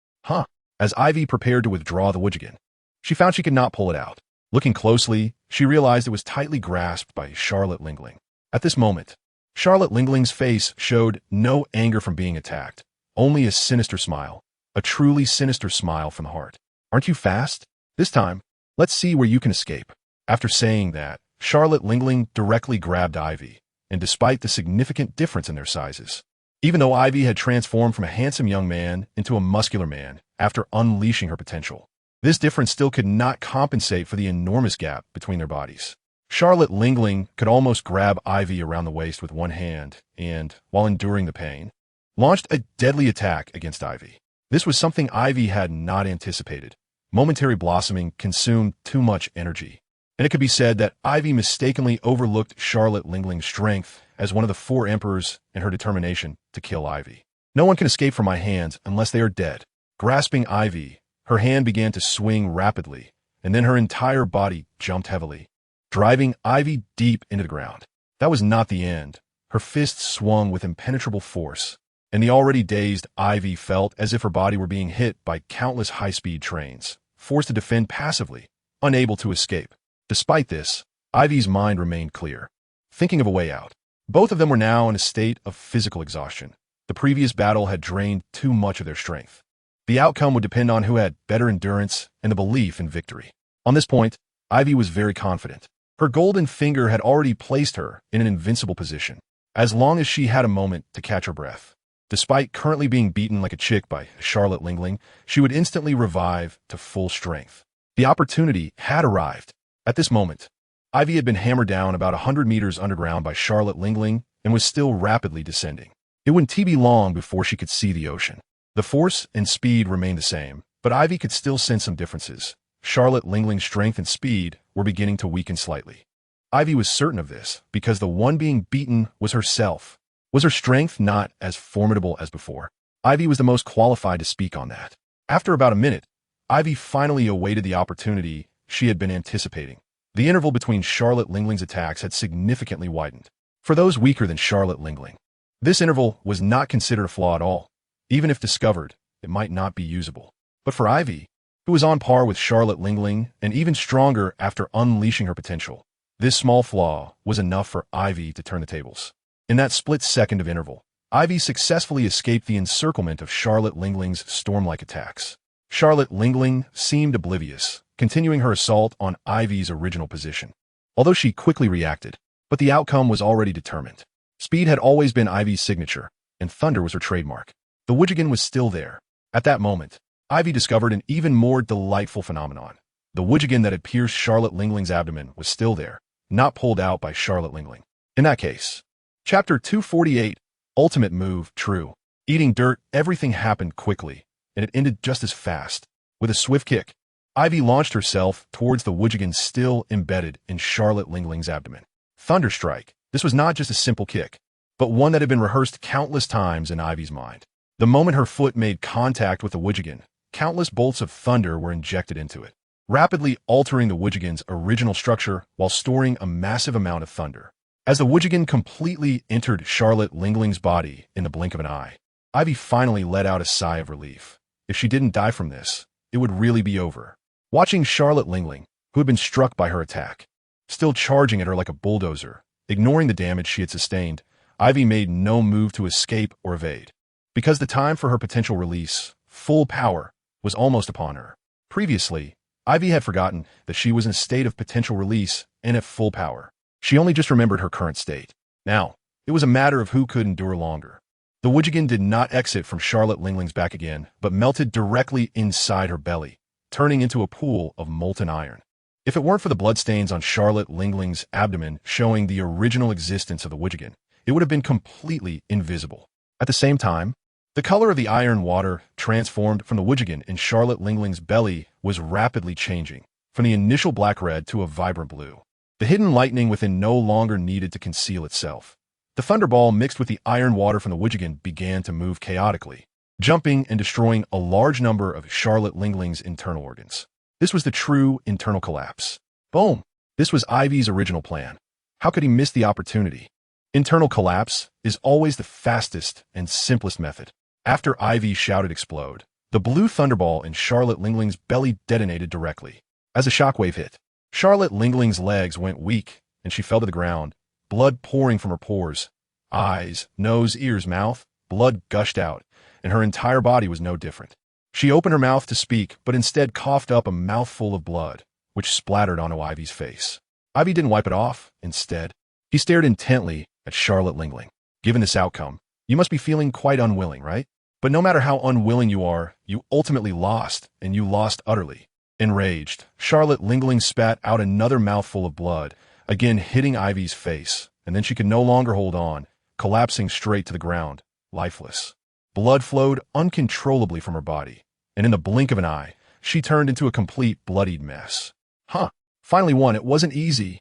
As Aivi prepared to withdraw the Wujigan, she found she could not pull it out. Looking closely, she realized it was tightly grasped by Charlotte Lingling. At this moment, Charlotte Lingling's face showed no anger from being attacked, only a sinister smile, a truly sinister smile from the heart. Aren't you fast? This time, let's see where you can escape. After saying that, Charlotte Lingling directly grabbed Aivi, and despite the significant difference in their sizes, even though Aivi had transformed from a handsome young man into a muscular man after unleashing her potential, this difference still could not compensate for the enormous gap between their bodies. Charlotte Lingling could almost grab Aivi around the waist with one hand and, while enduring the pain, launched a deadly attack against Aivi. This was something Aivi had not anticipated. Momentary blossoming consumed too much energy, and it could be said that Aivi mistakenly overlooked Charlotte Lingling's strength as one of the four emperors and her determination to kill Aivi. No one can escape from my hands unless they are dead. Grasping Aivi, her hand began to swing rapidly, and then her entire body jumped heavily, driving Aivi deep into the ground. That was not the end. Her fists swung with impenetrable force, and the already dazed Aivi felt as if her body were being hit by countless high-speed trains, forced to defend passively, unable to escape. Despite this, Aivi's mind remained clear, thinking of a way out. Both of them were now in a state of physical exhaustion. The previous battle had drained too much of their strength. The outcome would depend on who had better endurance and the belief in victory. On this point, Aivi was very confident. Her golden finger had already placed her in an invincible position, as long as she had a moment to catch her breath. Despite currently being beaten like a chick by Charlotte Lingling, she would instantly revive to full strength. The opportunity had arrived. At this moment, Aivi had been hammered down about 100 meters underground by Charlotte Lingling and was still rapidly descending. It wouldn't be long before she could see the ocean. The force and speed remained the same, but Aivi could still sense some differences. Charlotte Lingling's strength and speed were beginning to weaken slightly. Aivi was certain of this because the one being beaten was herself. Was her strength not as formidable as before? Aivi was the most qualified to speak on that. After about a minute, Aivi finally awaited the opportunity she had been anticipating. The interval between Charlotte Lingling's attacks had significantly widened. For those weaker than Charlotte Lingling, this interval was not considered a flaw at all. Even if discovered, it might not be usable. But for Aivi, who was on par with Charlotte Lingling and even stronger after unleashing her potential, this small flaw was enough for Aivi to turn the tables. In that split second of interval, Aivi successfully escaped the encirclement of Charlotte Lingling's storm-like attacks. Charlotte Lingling seemed oblivious, continuing her assault on Aivi's original position. Although she quickly reacted, but the outcome was already determined. Speed had always been Aivi's signature, and thunder was her trademark. The Wujigan was still there. At that moment, Aivi discovered an even more delightful phenomenon. The Wujigan that had pierced Charlotte Lingling's abdomen was still there, not pulled out by Charlotte Lingling. In that case, Chapter 248, Ultimate Move, True. Eating dirt, everything happened quickly, and it ended just as fast. With a swift kick, Aivi launched herself towards the Wujigan still embedded in Charlotte Lingling's abdomen. Thunderstrike. This was not just a simple kick, but one that had been rehearsed countless times in Aivi's mind. The moment her foot made contact with the Wujigan, countless bolts of thunder were injected into it, rapidly altering the Wujigan's original structure while storing a massive amount of thunder. As the Wujigan completely entered Charlotte Lingling's body in the blink of an eye, Aivi finally let out a sigh of relief. If she didn't die from this, it would really be over. Watching Charlotte Lingling, who had been struck by her attack, still charging at her like a bulldozer, ignoring the damage she had sustained, Aivi made no move to escape or evade. Because the time for her potential release, full power, was almost upon her. Previously, Aivi had forgotten that she was in a state of potential release and at full power. She only just remembered her current state. Now, it was a matter of who could endure longer. The Wujigan did not exit from Charlotte Lingling's back again, but melted directly inside her belly, turning into a pool of molten iron. If it weren't for the bloodstains on Charlotte Lingling's abdomen showing the original existence of the Wujigan, it would have been completely invisible. At the same time, the color of the iron water transformed from the Wujigan in Charlotte Lingling's belly was rapidly changing, from the initial black-red to a vibrant blue. The hidden lightning within no longer needed to conceal itself. The thunderball mixed with the iron water from the Wujigan began to move chaotically, jumping and destroying a large number of Charlotte Lingling's internal organs. This was the true internal collapse. Boom! This was Aivi's original plan. How could he miss the opportunity? Internal collapse is always the fastest and simplest method. After Aivi shouted explode, the blue thunderball in Charlotte Lingling's belly detonated directly. As a shockwave hit, Charlotte Lingling's legs went weak and she fell to the ground, blood pouring from her pores. Eyes, nose, ears, mouth, blood gushed out, and her entire body was no different. She opened her mouth to speak, but instead coughed up a mouthful of blood, which splattered onto Aivi's face. Aivi didn't wipe it off. Instead, he stared intently at Charlotte Lingling. Given this outcome, you must be feeling quite unwilling, right? But no matter how unwilling you are, you ultimately lost, and you lost utterly. Enraged, Charlotte Lingling spat out another mouthful of blood, again hitting Aivi's face, and then she could no longer hold on, collapsing straight to the ground, lifeless. Blood flowed uncontrollably from her body, and in the blink of an eye, she turned into a complete bloodied mess. Huh, finally won. It wasn't easy.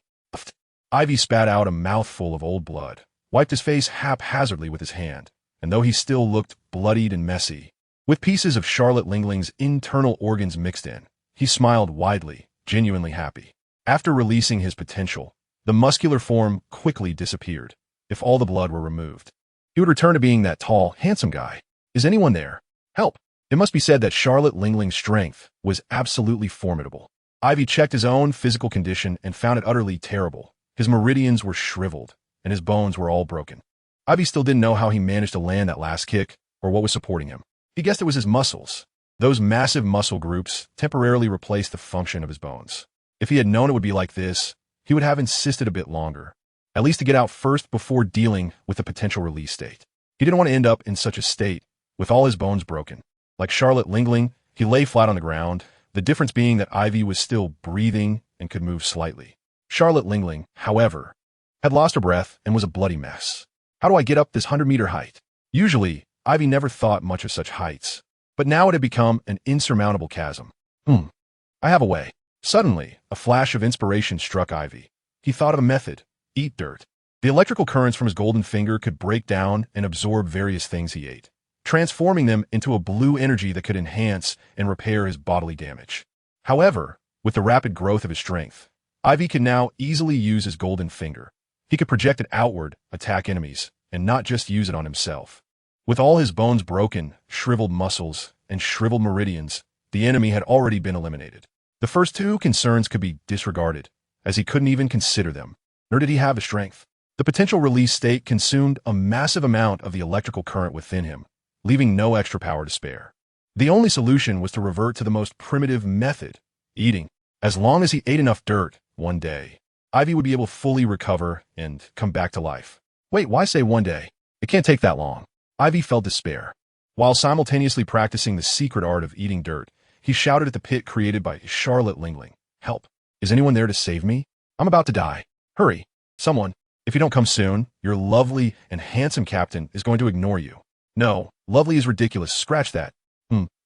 Aivi spat out a mouthful of old blood, wiped his face haphazardly with his hand, and though he still looked bloodied and messy, with pieces of Charlotte Lingling's internal organs mixed in, he smiled widely, genuinely happy. After releasing his potential, the muscular form quickly disappeared. If all the blood were removed, he would return to being that tall, handsome guy. Is anyone there? Help! It must be said that Charlotte Lingling's strength was absolutely formidable. Aivi checked his own physical condition and found it utterly terrible. His meridians were shriveled, and his bones were all broken. Aivi still didn't know how he managed to land that last kick, or what was supporting him. He guessed it was his muscles. Those massive muscle groups temporarily replaced the function of his bones. If he had known it would be like this, he would have insisted a bit longer, at least to get out first before dealing with the potential release state. He didn't want to end up in such a state, with all his bones broken. Like Charlotte Lingling, he lay flat on the ground, the difference being that Aivi was still breathing and could move slightly. Charlotte Lingling, however, had lost her breath and was a bloody mess. How do I get up this 100-meter height? Usually, Aivi never thought much of such heights, but now it had become an insurmountable chasm. I have a way. Suddenly, a flash of inspiration struck Aivi. He thought of a method. Eat dirt. The electrical currents from his golden finger could break down and absorb various things he ate, transforming them into a blue energy that could enhance and repair his bodily damage. However, with the rapid growth of his strength, Aivi could now easily use his golden finger. He could project it outward, attack enemies, and not just use it on himself. With all his bones broken, shriveled muscles, and shriveled meridians, the enemy had already been eliminated. The first two concerns could be disregarded, as he couldn't even consider them, nor did he have the strength. The potential release state consumed a massive amount of the electrical current within him, leaving no extra power to spare. The only solution was to revert to the most primitive method, eating. As long as he ate enough dirt, one day, Aivi would be able to fully recover and come back to life. Wait, why say one day? It can't take that long. Aivi felt despair. While simultaneously practicing the secret art of eating dirt, he shouted at the pit created by Charlotte Lingling. Help! Is anyone there to save me? I'm about to die. Hurry! Someone! If you don't come soon, your lovely and handsome captain is going to ignore you. No, lovely is ridiculous. Scratch that.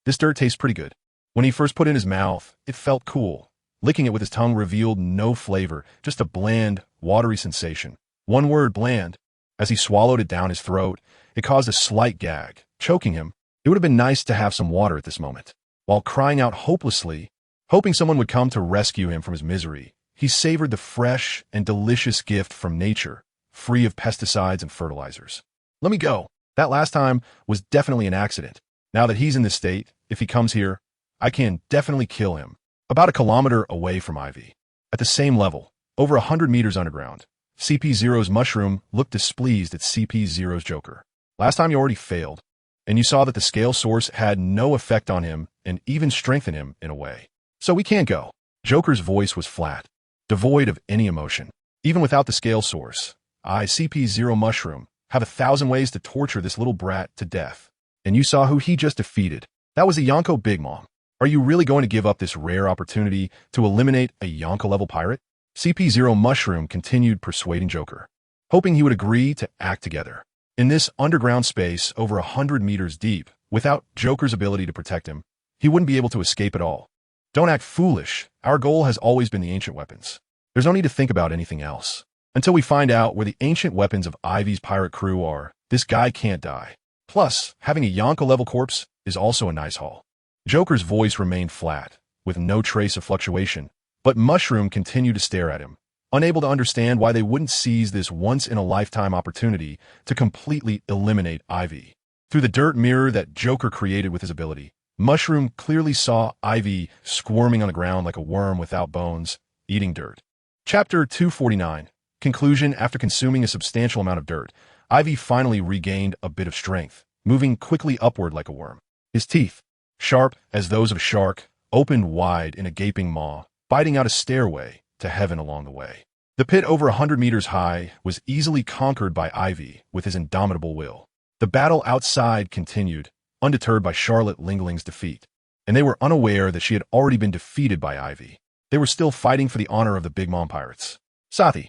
This dirt tastes pretty good. When he first put it in his mouth, it felt cool. Licking it with his tongue revealed no flavor, just a bland, watery sensation. One word, bland. As he swallowed it down his throat, it caused a slight gag, choking him. It would have been nice to have some water at this moment. While crying out hopelessly, hoping someone would come to rescue him from his misery, he savored the fresh and delicious gift from nature, free of pesticides and fertilizers. Let me go. That last time was definitely an accident. Now that he's in this state, if he comes here, I can definitely kill him. About a kilometer away from Aivi. At the same level, over 100 meters underground, CP0's mushroom looked displeased at CP0's Joker. Last time you already failed, and you saw that the scale source had no effect on him and even strengthened him in a way. So we can't go. Joker's voice was flat, devoid of any emotion. Even without the scale source, I, CP0 mushroom, have 1,000 ways to torture this little brat to death. And you saw who he just defeated. That was a Yonko Big Mom. Are you really going to give up this rare opportunity to eliminate a Yonko-level pirate? CP0 Mushroom continued persuading Joker, hoping he would agree to act together. In this underground space over 100 meters deep, without Joker's ability to protect him, he wouldn't be able to escape at all. Don't act foolish. Our goal has always been the ancient weapons. There's no need to think about anything else. Until we find out where the ancient weapons of Aivi's pirate crew are, this guy can't die. Plus, having a Yonko-level corpse is also a nice haul. Joker's voice remained flat, with no trace of fluctuation, but Mushroom continued to stare at him, unable to understand why they wouldn't seize this once-in-a-lifetime opportunity to completely eliminate Aivi. Through the dirt mirror that Joker created with his ability, Mushroom clearly saw Aivi squirming on the ground like a worm without bones, eating dirt. Chapter 249. Conclusion. After consuming a substantial amount of dirt, Aivi finally regained a bit of strength, moving quickly upward like a worm. His teeth, sharp as those of a shark, opened wide in a gaping maw, biting out a stairway to heaven along the way. The pit over 100 meters high was easily conquered by Aivi with his indomitable will. The battle outside continued, undeterred by Charlotte Lingling's defeat, and they were unaware that she had already been defeated by Aivi. They were still fighting for the honor of the Big Mom Pirates. Shati,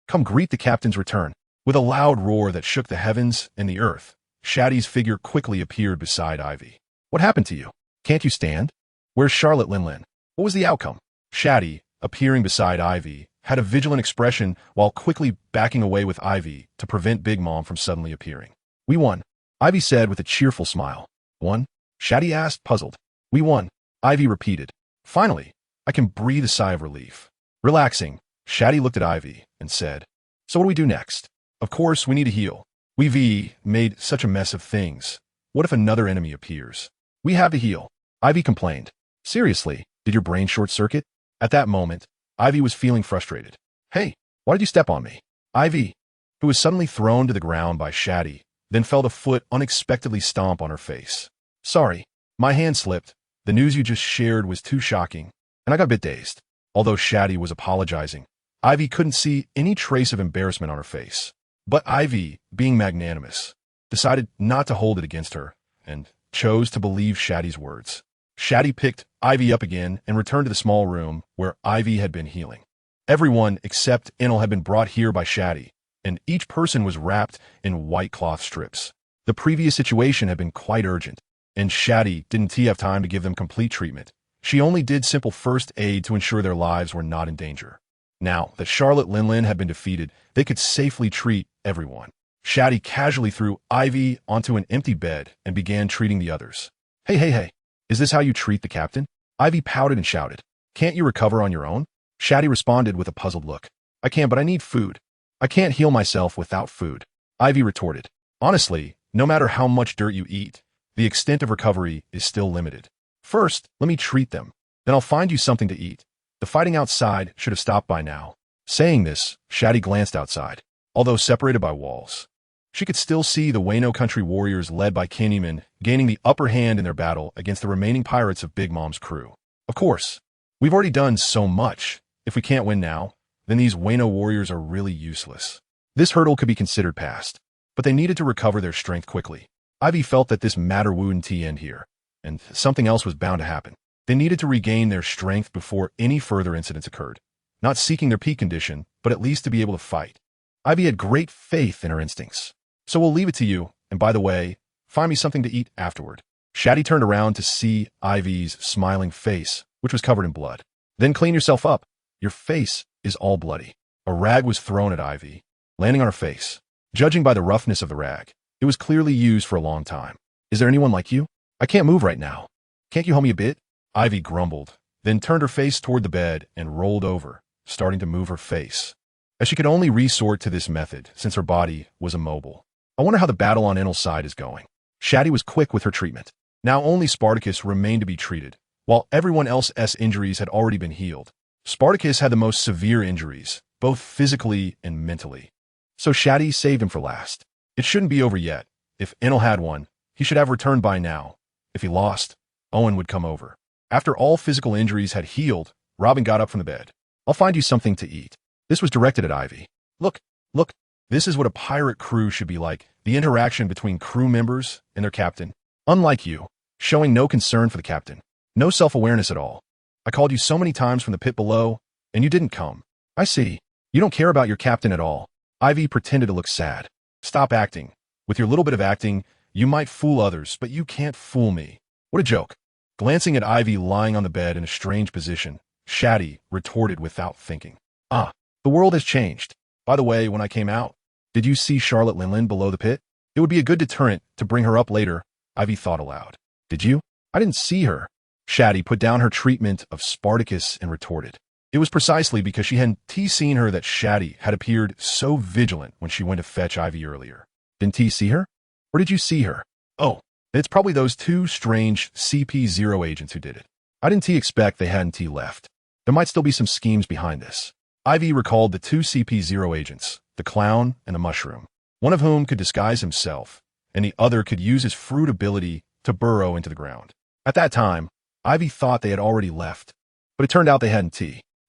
come greet the captain's return. With a loud roar that shook the heavens and the earth, Shati's figure quickly appeared beside Aivi. What happened to you? Can't you stand? Where's Charlotte Linlin? What was the outcome? Shati, appearing beside Aivi, had a vigilant expression while quickly backing away with Aivi to prevent Big Mom from suddenly appearing. We won, Aivi said with a cheerful smile. Won? Shati asked, puzzled. We won, Aivi repeated. Finally, I can breathe a sigh of relief. Relaxing, Shati looked at Aivi and said, so what do we do next? Of course, we need to heal. We've made such a mess of things. What if another enemy appears? We have to heal, Aivi complained. Seriously, did your brain short-circuit? At that moment, Aivi was feeling frustrated. Hey, why did you step on me? Aivi, who was suddenly thrown to the ground by Shati, then felt a foot unexpectedly stomp on her face. Sorry, my hand slipped. The news you just shared was too shocking, and I got a bit dazed. Although Shati was apologizing, Aivi couldn't see any trace of embarrassment on her face. But Aivi, being magnanimous, decided not to hold it against her and chose to believe Shati's words. Shati picked Aivi up again and returned to the small room where Aivi had been healing. Everyone except Enel had been brought here by Shati, and each person was wrapped in white cloth strips. The previous situation had been quite urgent, and Shati didn't have time to give them complete treatment. She only did simple first aid to ensure their lives were not in danger. Now that Charlotte Linlin had been defeated, they could safely treat everyone. Shati casually threw Aivi onto an empty bed and began treating the others. Hey, is this how you treat the captain? Aivi pouted and shouted. Can't you recover on your own? Shati responded with a puzzled look. I can, but I need food. I can't heal myself without food. Aivi retorted. Honestly, no matter how much dirt you eat, the extent of recovery is still limited. First, let me treat them. Then I'll find you something to eat. The fighting outside should have stopped by now. Saying this, Shati glanced outside. Although separated by walls, she could still see the Wano country warriors led by Kennyman gaining the upper hand in their battle against the remaining pirates of Big Mom's crew. Of course, we've already done so much. If we can't win now, then these Wano warriors are really useless. This hurdle could be considered passed, but they needed to recover their strength quickly. Aivi felt that this matter wouldn't end here, and something else was bound to happen. They needed to regain their strength before any further incidents occurred. Not seeking their peak condition, but at least to be able to fight. Aivi had great faith in her instincts. So we'll leave it to you, and by the way, find me something to eat afterward. Shati turned around to see Aivi's smiling face, which was covered in blood. Then clean yourself up. Your face is all bloody. A rag was thrown at Aivi, landing on her face. Judging by the roughness of the rag, it was clearly used for a long time. Is there anyone like you? I can't move right now. Can't you help me a bit? Aivi grumbled, then turned her face toward the bed and rolled over, starting to move her face. As she could only resort to this method since her body was immobile. I wonder how the battle on Enel's side is going. Shati was quick with her treatment. Now only Spartacus remained to be treated, While everyone else's injuries had already been healed, Spartacus had the most severe injuries, both physically and mentally. So Shati saved him for last. It shouldn't be over yet. If Enel had won, he should have returned by now. If he lost, Owen would come over. After all physical injuries had healed, Robin got up from the bed. I'll find you something to eat. This was directed at Aivi. Look, look, this is what a pirate crew should be like. The interaction between crew members and their captain. Unlike you, showing no concern for the captain. No self-awareness at all. I called you so many times from the pit below, and you didn't come. I see. You don't care about your captain at all. Aivi pretended to look sad. Stop acting. With your little bit of acting, you might fool others, but you can't fool me. What a joke. Glancing at Aivi lying on the bed in a strange position, Shati retorted without thinking. Ah, the world has changed. By the way, when I came out, did you see Charlotte Linlin below the pit? It would be a good deterrent to bring her up later, Aivi thought aloud. Did you? I didn't see her. Shati put down her treatment of Spartacus and retorted. It was precisely because she hadn't seen her that Shati had appeared so vigilant when she went to fetch Aivi earlier. Didn't see her? Or did you see her? Oh, it's probably those two strange CP0 agents who did it. I didn't expect they hadn't left. There might still be some schemes behind this. Aivi recalled the two CP0 agents, the clown and the mushroom, one of whom could disguise himself, and the other could use his fruit ability to burrow into the ground. At that time, Aivi thought they had already left, but it turned out they hadn't.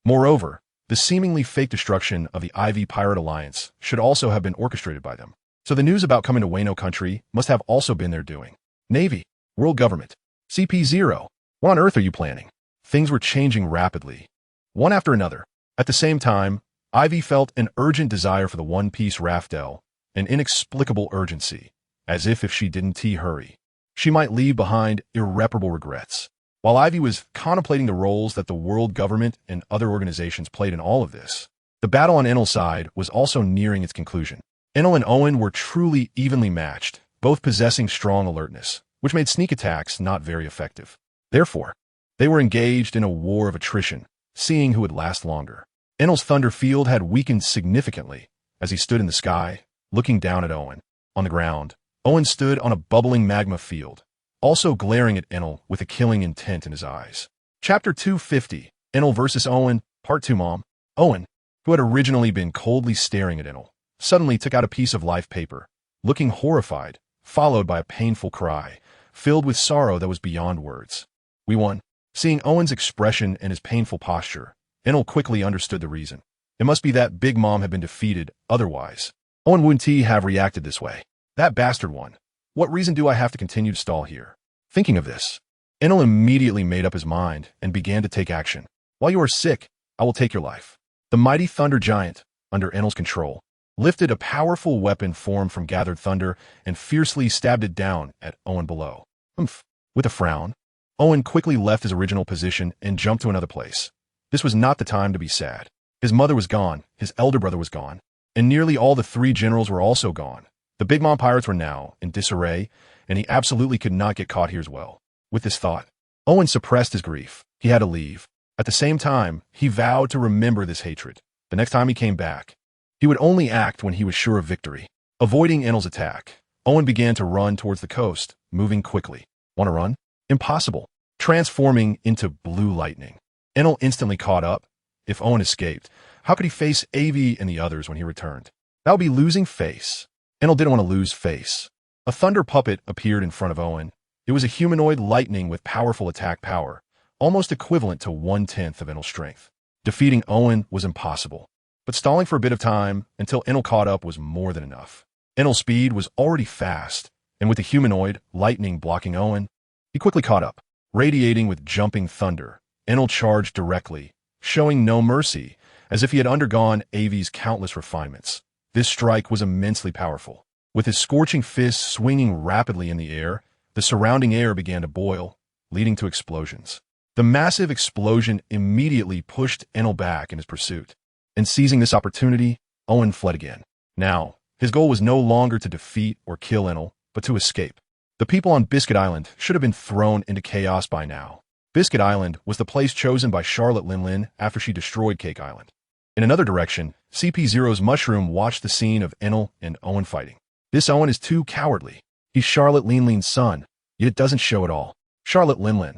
Moreover, the seemingly fake destruction of the Aivi Pirate Alliance should also have been orchestrated by them. So the news about coming to Wano country must have also been their doing. Navy, world government, CP0, what on earth are you planning? Things were changing rapidly, one after another. At the same time, Aivi felt an urgent desire for the one-piece Raftel, an inexplicable urgency, as if she didn't hurry, she might leave behind irreparable regrets. While Aivi was contemplating the roles that the world government and other organizations played in all of this, the battle on Enel's side was also nearing its conclusion. Enel and Owen were truly evenly matched, both possessing strong alertness, which made sneak attacks not very effective. Therefore, they were engaged in a war of attrition, seeing who would last longer. Enel's thunder field had weakened significantly as he stood in the sky, looking down at Owen. On the ground, Owen stood on a bubbling magma field, also glaring at Enel with a killing intent in his eyes. Chapter 250, Enel vs. Owen, Part 2. Mom. Owen, who had originally been coldly staring at Enel, suddenly took out a piece of life paper, looking horrified, followed by a painful cry, filled with sorrow that was beyond words. We won. Seeing Owen's expression and his painful posture, Enel quickly understood the reason. It must be that Big Mom had been defeated, otherwise Owen wouldn't have reacted this way. That bastard won. What reason do I have to continue to stall here? Thinking of this, Enel immediately made up his mind and began to take action. While you are sick, I will take your life. The mighty Thunder Giant, under Enel's control, lifted a powerful weapon formed from gathered thunder and fiercely stabbed it down at Owen below. With a frown, Owen quickly left his original position and jumped to another place. This was not the time to be sad. His mother was gone, his elder brother was gone, and nearly all the three generals were also gone. The Big Mom pirates were now in disarray, and he absolutely could not get caught here as well. With this thought, Owen suppressed his grief. He had to leave. At the same time, he vowed to remember this hatred. The next time he came back, he would only act when he was sure of victory. Avoiding Enel's attack, Owen began to run towards the coast, moving quickly. Want to run? Impossible. Transforming into blue lightning. Enel instantly caught up. If Owen escaped, how could he face Aivi and the others when he returned? That would be losing face. Enel didn't want to lose face. A thunder puppet appeared in front of Owen. It was a humanoid lightning with powerful attack power, almost equivalent to 1/10 of Enel's strength. Defeating Owen was impossible, but stalling for a bit of time until Enel caught up was more than enough. Enel's speed was already fast, and with the humanoid lightning blocking Owen, he quickly caught up. Radiating with jumping thunder, Enel charged directly, showing no mercy, as if he had undergone Aivi's countless refinements. This strike was immensely powerful. With his scorching fists swinging rapidly in the air, the surrounding air began to boil, leading to explosions. The massive explosion immediately pushed Enel back in his pursuit, and seizing this opportunity, Owen fled again. Now, his goal was no longer to defeat or kill Enel, but to escape. The people on Biscuit Island should have been thrown into chaos by now. Biscuit Island was the place chosen by Charlotte Linlin after she destroyed Cake Island. In another direction, CP0's mushroom watched the scene of Enel and Owen fighting. This Owen is too cowardly. He's Charlotte Linlin's son, yet it doesn't show at all. Charlotte Linlin,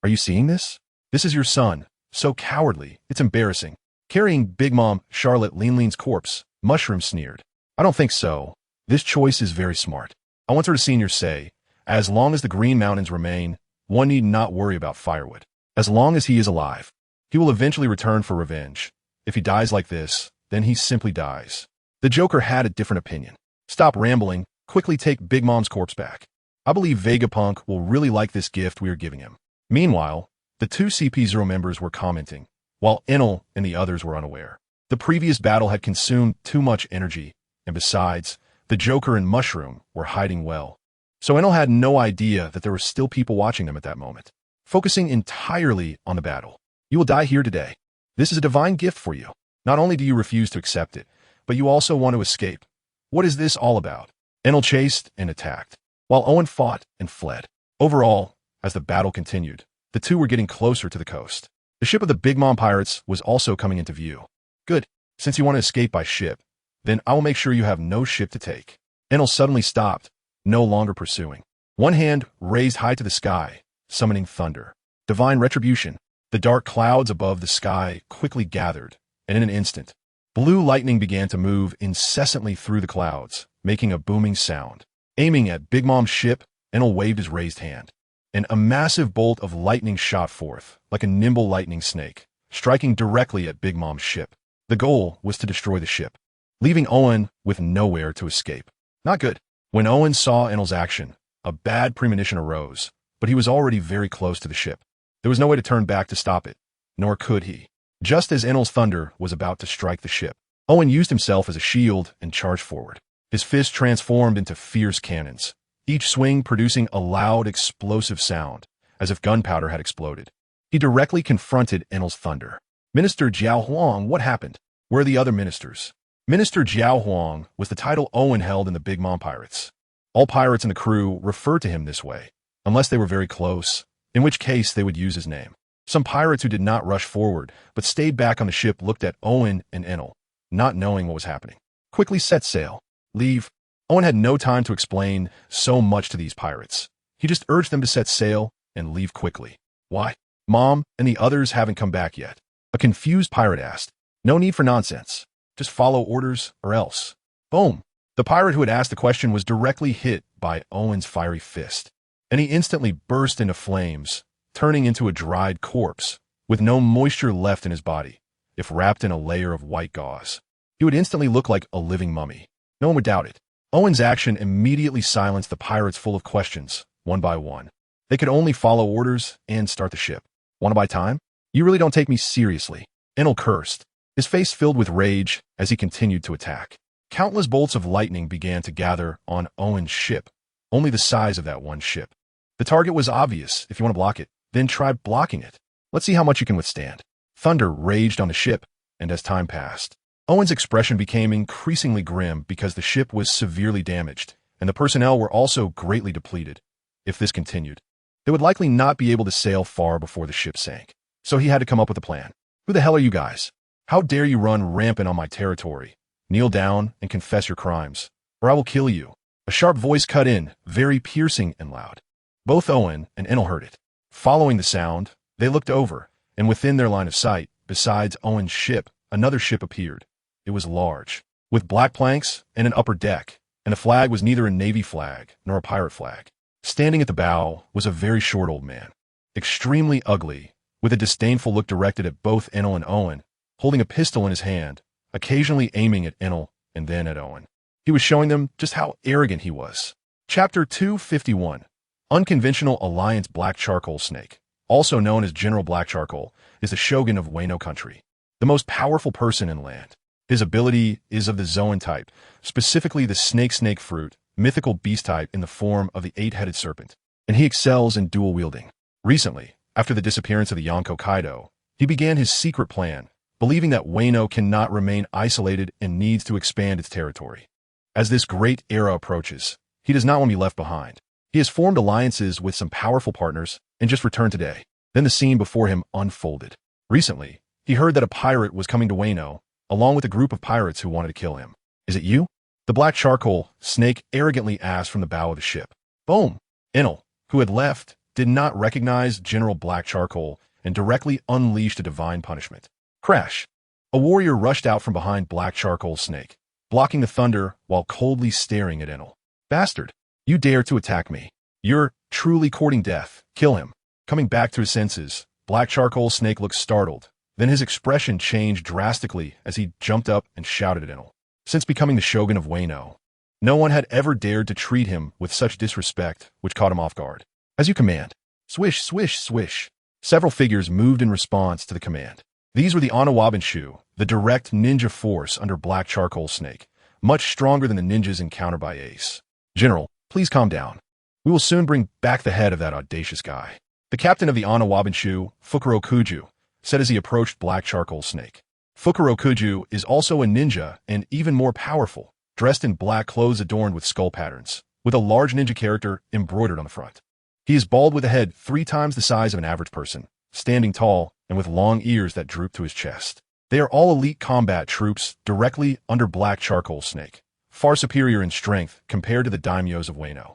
Are you seeing this? This is your son. So cowardly. It's embarrassing. Carrying Big Mom Charlotte Lean's corpse, Mushroom sneered. I don't think so. This choice is very smart. I want her to senior say, as long as the Green Mountains remain, one need not worry about firewood. As long as he is alive, he will eventually return for revenge. If he dies like this, then he simply dies. The Joker had a different opinion. Stop rambling, quickly take Big Mom's corpse back. I believe Vegapunk will really like this gift we are giving him. Meanwhile, the two CP0 members were commenting, while Enel and the others were unaware. The previous battle had consumed too much energy, and besides, the Joker and Mushroom were hiding well. So Enel had no idea that there were still people watching them at that moment, focusing entirely on the battle. You will die here today. This is a divine gift for you. Not only do you refuse to accept it, but you also want to escape. What is this all about? Enel chased and attacked, while Owen fought and fled. Overall, as the battle continued, the two were getting closer to the coast. The ship of the Big Mom pirates was also coming into view. Good. Since you want to escape by ship, then I will make sure you have no ship to take. Enel suddenly stopped, no longer pursuing. One hand raised high to the sky, summoning thunder. Divine retribution. The dark clouds above the sky quickly gathered, and in an instant, blue lightning began to move incessantly through the clouds, making a booming sound. Aiming at Big Mom's ship, Enel waved his raised hand, and a massive bolt of lightning shot forth, like a nimble lightning snake, striking directly at Big Mom's ship. The goal was to destroy the ship, leaving Owen with nowhere to escape. Not good. When Owen saw Enel's action, a bad premonition arose, but he was already very close to the ship. There was no way to turn back to stop it, nor could he. Just as Enel's thunder was about to strike the ship, Owen used himself as a shield and charged forward. His fists transformed into fierce cannons, each swing producing a loud, explosive sound, as if gunpowder had exploded. He directly confronted Enel's thunder. Minister Jiao Huang, what happened? Where are the other ministers? Minister Jiao Huang was the title Owen held in the Big Mom Pirates. All pirates in the crew referred to him this way, unless they were very close, in which case they would use his name. Some pirates who did not rush forward, but stayed back on the ship looked at Owen and Enel, not knowing what was happening. Quickly set sail. Leave. Owen had no time to explain so much to these pirates. He just urged them to set sail and leave quickly. Why? Mom and the others haven't come back yet. A confused pirate asked. No need for nonsense. Just follow orders or else. Boom. The pirate who had asked the question was directly hit by Owen's fiery fist, and he instantly burst into flames, turning into a dried corpse, with no moisture left in his body. If wrapped in a layer of white gauze, he would instantly look like a living mummy. No one would doubt it. Owen's action immediately silenced the pirates full of questions, one by one. They could only follow orders and start the ship. One by time? You really don't take me seriously. Enel cursed, his face filled with rage as he continued to attack. Countless bolts of lightning began to gather on Owen's ship, only the size of that one ship. The target was obvious. If you want to block it, then try blocking it. Let's see how much you can withstand. Thunder raged on the ship, and as time passed, Owen's expression became increasingly grim because the ship was severely damaged, and the personnel were also greatly depleted. If this continued, they would likely not be able to sail far before the ship sank. So he had to come up with a plan. Who the hell are you guys? How dare you run rampant on my territory? Kneel down and confess your crimes, or I will kill you. A sharp voice cut in, very piercing and loud. Both Owen and Enel heard it. Following the sound, they looked over, and within their line of sight, besides Owen's ship, another ship appeared. It was large, with black planks and an upper deck, and the flag was neither a navy flag nor a pirate flag. Standing at the bow was a very short old man, extremely ugly, with a disdainful look directed at both Enel and Owen, holding a pistol in his hand, occasionally aiming at Enel and then at Owen. He was showing them just how arrogant he was. Chapter 251. Unconventional Alliance Black Charcoal Snake, also known as General Black Charcoal, is the shogun of Wano country, the most powerful person in land. His ability is of the Zoan type, specifically the snake fruit, mythical beast type in the form of the 8-headed serpent, and he excels in dual wielding. Recently, after the disappearance of the Yonko Kaido, he began his secret plan, believing that Wano cannot remain isolated and needs to expand its territory. As this great era approaches, he does not want to be left behind. He has formed alliances with some powerful partners and just returned today. Then the scene before him unfolded. Recently, he heard that a pirate was coming to Wano, along with a group of pirates who wanted to kill him. Is it you? The black charcoal snake arrogantly asked from the bow of the ship. Boom! Enel, who had left, did not recognize General Black Charcoal and directly unleashed a divine punishment. Crash! A warrior rushed out from behind Black Charcoal's snake, blocking the thunder while coldly staring at Enel. Bastard! You dare to attack me. You're truly courting death. Kill him. Coming back to his senses, Black Charcoal's snake looked startled. Then his expression changed drastically as he jumped up and shouted at Enel. Since becoming the shogun of Wano, no one had ever dared to treat him with such disrespect, which caught him off guard. As you command. Swish, swish, swish. Several figures moved in response to the command. These were the Anawabanshu, the direct ninja force under Black Charcoal's snake, much stronger than the ninjas encountered by Ace. General, please calm down. We will soon bring back the head of that audacious guy. The captain of the Anawabanshu, Fukurokuju, said as he approached Black Charcoal's snake. Fukurokuju is also a ninja and even more powerful, dressed in black clothes adorned with skull patterns, with a large ninja character embroidered on the front. He is bald with a head 3 times the size of an average person, standing tall and with long ears that droop to his chest. They are all elite combat troops directly under Black Charcoal's snake, far superior in strength compared to the daimyos of Wano.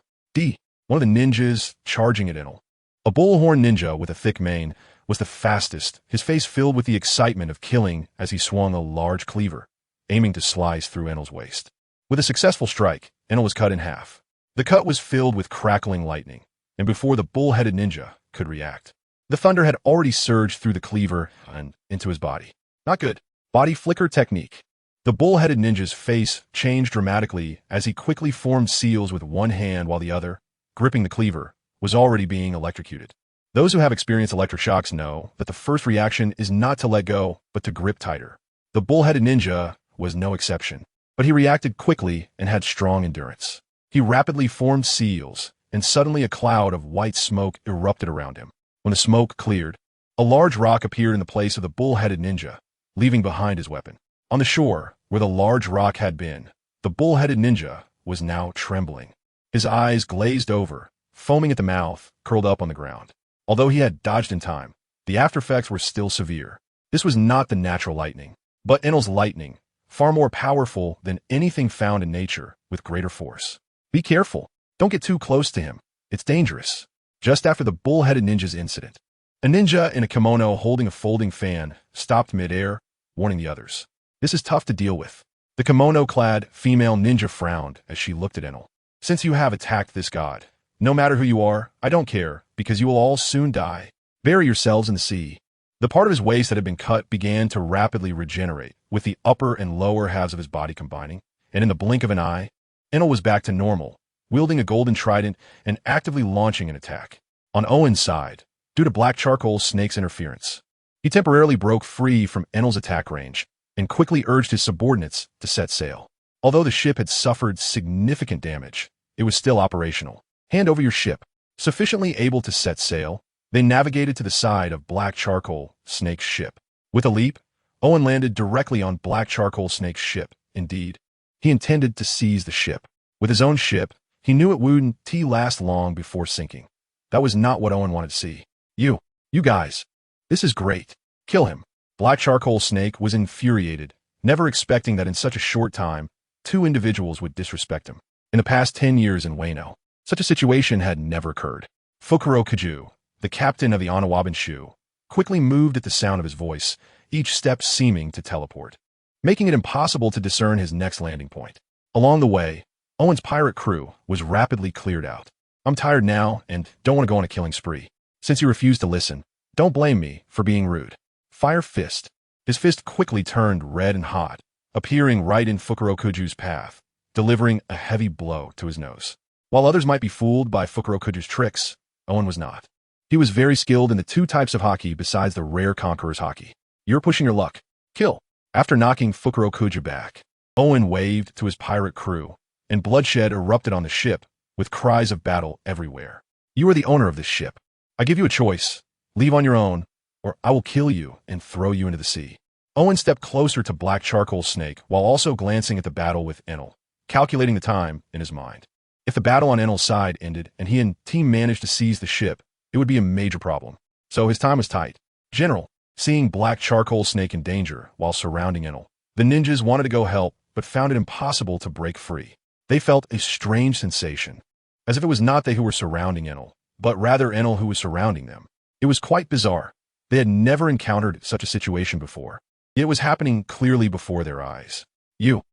One of the ninjas charging at Enel. A bullhorn ninja with a thick mane was the fastest, his face filled with the excitement of killing as he swung a large cleaver, aiming to slice through Enel's waist. With a successful strike, Enel was cut in half. The cut was filled with crackling lightning, and before the bull-headed ninja could react, the thunder had already surged through the cleaver and into his body. Not good. Body flicker technique. The bull-headed ninja's face changed dramatically as he quickly formed seals with one hand while the other, gripping the cleaver, was already being electrocuted. Those who have experienced electric shocks know that the first reaction is not to let go, but to grip tighter. The bull-headed ninja was no exception, but he reacted quickly and had strong endurance. He rapidly formed seals, and suddenly a cloud of white smoke erupted around him. When the smoke cleared, a large rock appeared in the place of the bull-headed ninja, leaving behind his weapon. On the shore, where the large rock had been, the bull-headed ninja was now trembling. His eyes glazed over, foaming at the mouth, curled up on the ground. Although he had dodged in time, the aftereffects were still severe. This was not the natural lightning, but Enel's lightning, far more powerful than anything found in nature, with greater force. Be careful. Don't get too close to him. It's dangerous. Just after the bull-headed ninja's incident, a ninja in a kimono holding a folding fan stopped mid-air, warning the others. This is tough to deal with. The kimono-clad female ninja frowned as she looked at Enel. Since you have attacked this god, no matter who you are, I don't care, because you will all soon die. Bury yourselves in the sea. The part of his waist that had been cut began to rapidly regenerate, with the upper and lower halves of his body combining, and in the blink of an eye, Enel was back to normal, wielding a golden trident and actively launching an attack. On Owen's side, due to Black Charcoal's snake's interference, he temporarily broke free from Enel's attack range and quickly urged his subordinates to set sail. Although the ship had suffered significant damage, it was still operational. Hand over your ship. Sufficiently able to set sail, they navigated to the side of Black Charcoal Snake's ship. With a leap, Owen landed directly on Black Charcoal Snake's ship. Indeed, he intended to seize the ship. With his own ship, he knew it wouldn't last long before sinking. That was not what Owen wanted to see. You guys, this is great. Kill him. Black Charcoal Snake was infuriated, never expecting that in such a short time, 2 individuals would disrespect him. In the past 10 years in Wano, such a situation had never occurred. Fukurokuju, the captain of the Anawabanshu, quickly moved at the sound of his voice, each step seeming to teleport, making it impossible to discern his next landing point. Along the way, Owen's pirate crew was rapidly cleared out. I'm tired now and don't want to go on a killing spree. Since you refuse to listen, don't blame me for being rude. Fire fist. His fist quickly turned red and hot, appearing right in Fukurokuju's path, delivering a heavy blow to his nose. While others might be fooled by Fukurokuju's tricks, Owen was not. He was very skilled in the 2 types of hockey besides the rare Conqueror's hockey. You're pushing your luck. Kill. After knocking Fukurokuju back, Owen waved to his pirate crew, and bloodshed erupted on the ship, with cries of battle everywhere. You are the owner of this ship. I give you a choice. Leave on your own, or I will kill you and throw you into the sea. Owen stepped closer to Black Charcoal Snake while also glancing at the battle with Enel, calculating the time in his mind. If the battle on Enel's side ended and he and team managed to seize the ship, it would be a major problem. So his time was tight. General, seeing Black Charcoal Snake in danger while surrounding Enel, the ninjas wanted to go help but found it impossible to break free. They felt a strange sensation, as if it was not they who were surrounding Enel, but rather Enel who was surrounding them. It was quite bizarre. They had never encountered such a situation before. Yet it was happening clearly before their eyes. You've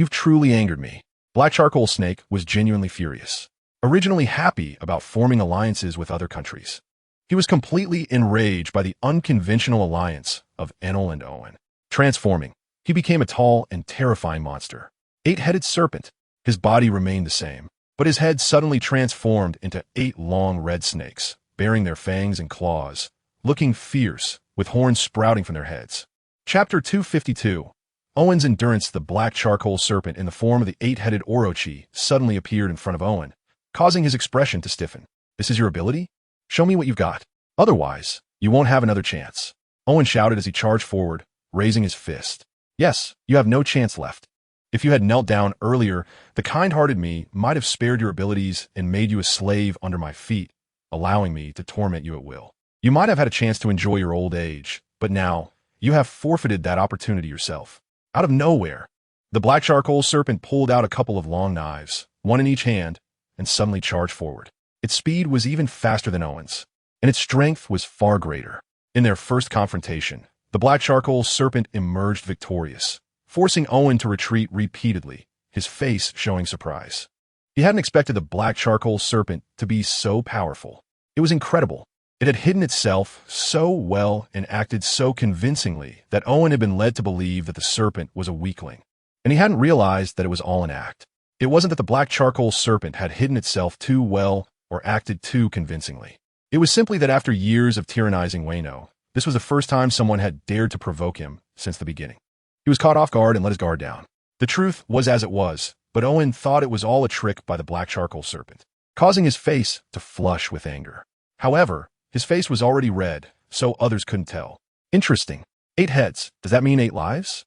truly angered me. Black Charcoal Snake was genuinely furious. Originally happy about forming alliances with other countries, he was completely enraged by the unconventional alliance of Enel and Owen. Transforming, he became a tall and terrifying monster. 8-headed serpent. His body remained the same, but his head suddenly transformed into 8 long red snakes, bearing their fangs and claws, looking fierce, with horns sprouting from their heads. Chapter 252. Owen's endurance. The black charcoal serpent in the form of the 8-headed Orochi suddenly appeared in front of Owen, causing his expression to stiffen. This is your ability? Show me what you've got. Otherwise, you won't have another chance. Owen shouted as he charged forward, raising his fist. Yes, you have no chance left. If you had knelt down earlier, the kind-hearted me might have spared your abilities and made you a slave under my feet, allowing me to torment you at will. You might have had a chance to enjoy your old age, but now, you have forfeited that opportunity yourself. Out of nowhere, the black charcoal serpent pulled out a couple of long knives, one in each hand, and suddenly charged forward. Its speed was even faster than Owen's, and its strength was far greater. In their first confrontation, the black charcoal serpent emerged victorious, forcing Owen to retreat repeatedly, his face showing surprise. He hadn't expected the black charcoal serpent to be so powerful. It was incredible. It had hidden itself so well and acted so convincingly that Owen had been led to believe that the serpent was a weakling, and he hadn't realized that it was all an act. It wasn't that the black charcoal serpent had hidden itself too well or acted too convincingly. It was simply that after years of tyrannizing Wano, this was the first time someone had dared to provoke him since the beginning. He was caught off guard and let his guard down. The truth was as it was, but Owen thought it was all a trick by the black charcoal serpent, causing his face to flush with anger. However, his face was already red, so others couldn't tell. Interesting. 8 heads. Does that mean 8 lives?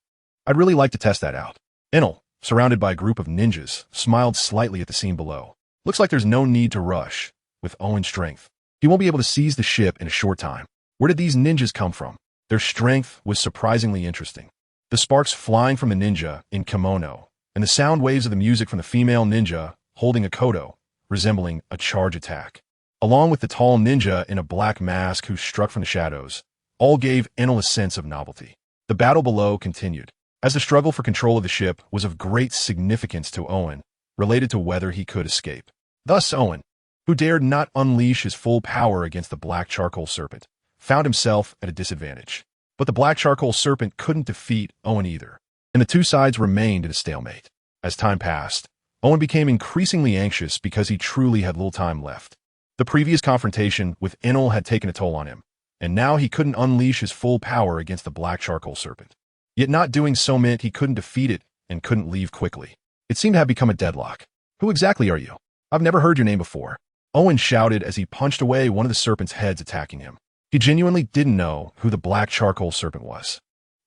I'd really like to test that out. Enel, surrounded by a group of ninjas, smiled slightly at the scene below. Looks like there's no need to rush. With Owen's strength, he won't be able to seize the ship in a short time. Where did these ninjas come from? Their strength was surprisingly interesting. The sparks flying from the ninja in kimono, and the sound waves of the music from the female ninja holding a kodo, resembling a charge attack, along with the tall ninja in a black mask who struck from the shadows, all gave Enel a sense of novelty. The battle below continued, as the struggle for control of the ship was of great significance to Owen, related to whether he could escape. Thus Owen, who dared not unleash his full power against the black charcoal serpent, found himself at a disadvantage. But the black charcoal serpent couldn't defeat Owen either, and the two sides remained at a stalemate. As time passed, Owen became increasingly anxious because he truly had little time left. The previous confrontation with Enel had taken a toll on him, and now he couldn't unleash his full power against the black charcoal serpent. Yet not doing so meant he couldn't defeat it and couldn't leave quickly. It seemed to have become a deadlock. Who exactly are you? I've never heard your name before. Owen shouted as he punched away one of the serpent's heads attacking him. He genuinely didn't know who the black charcoal serpent was.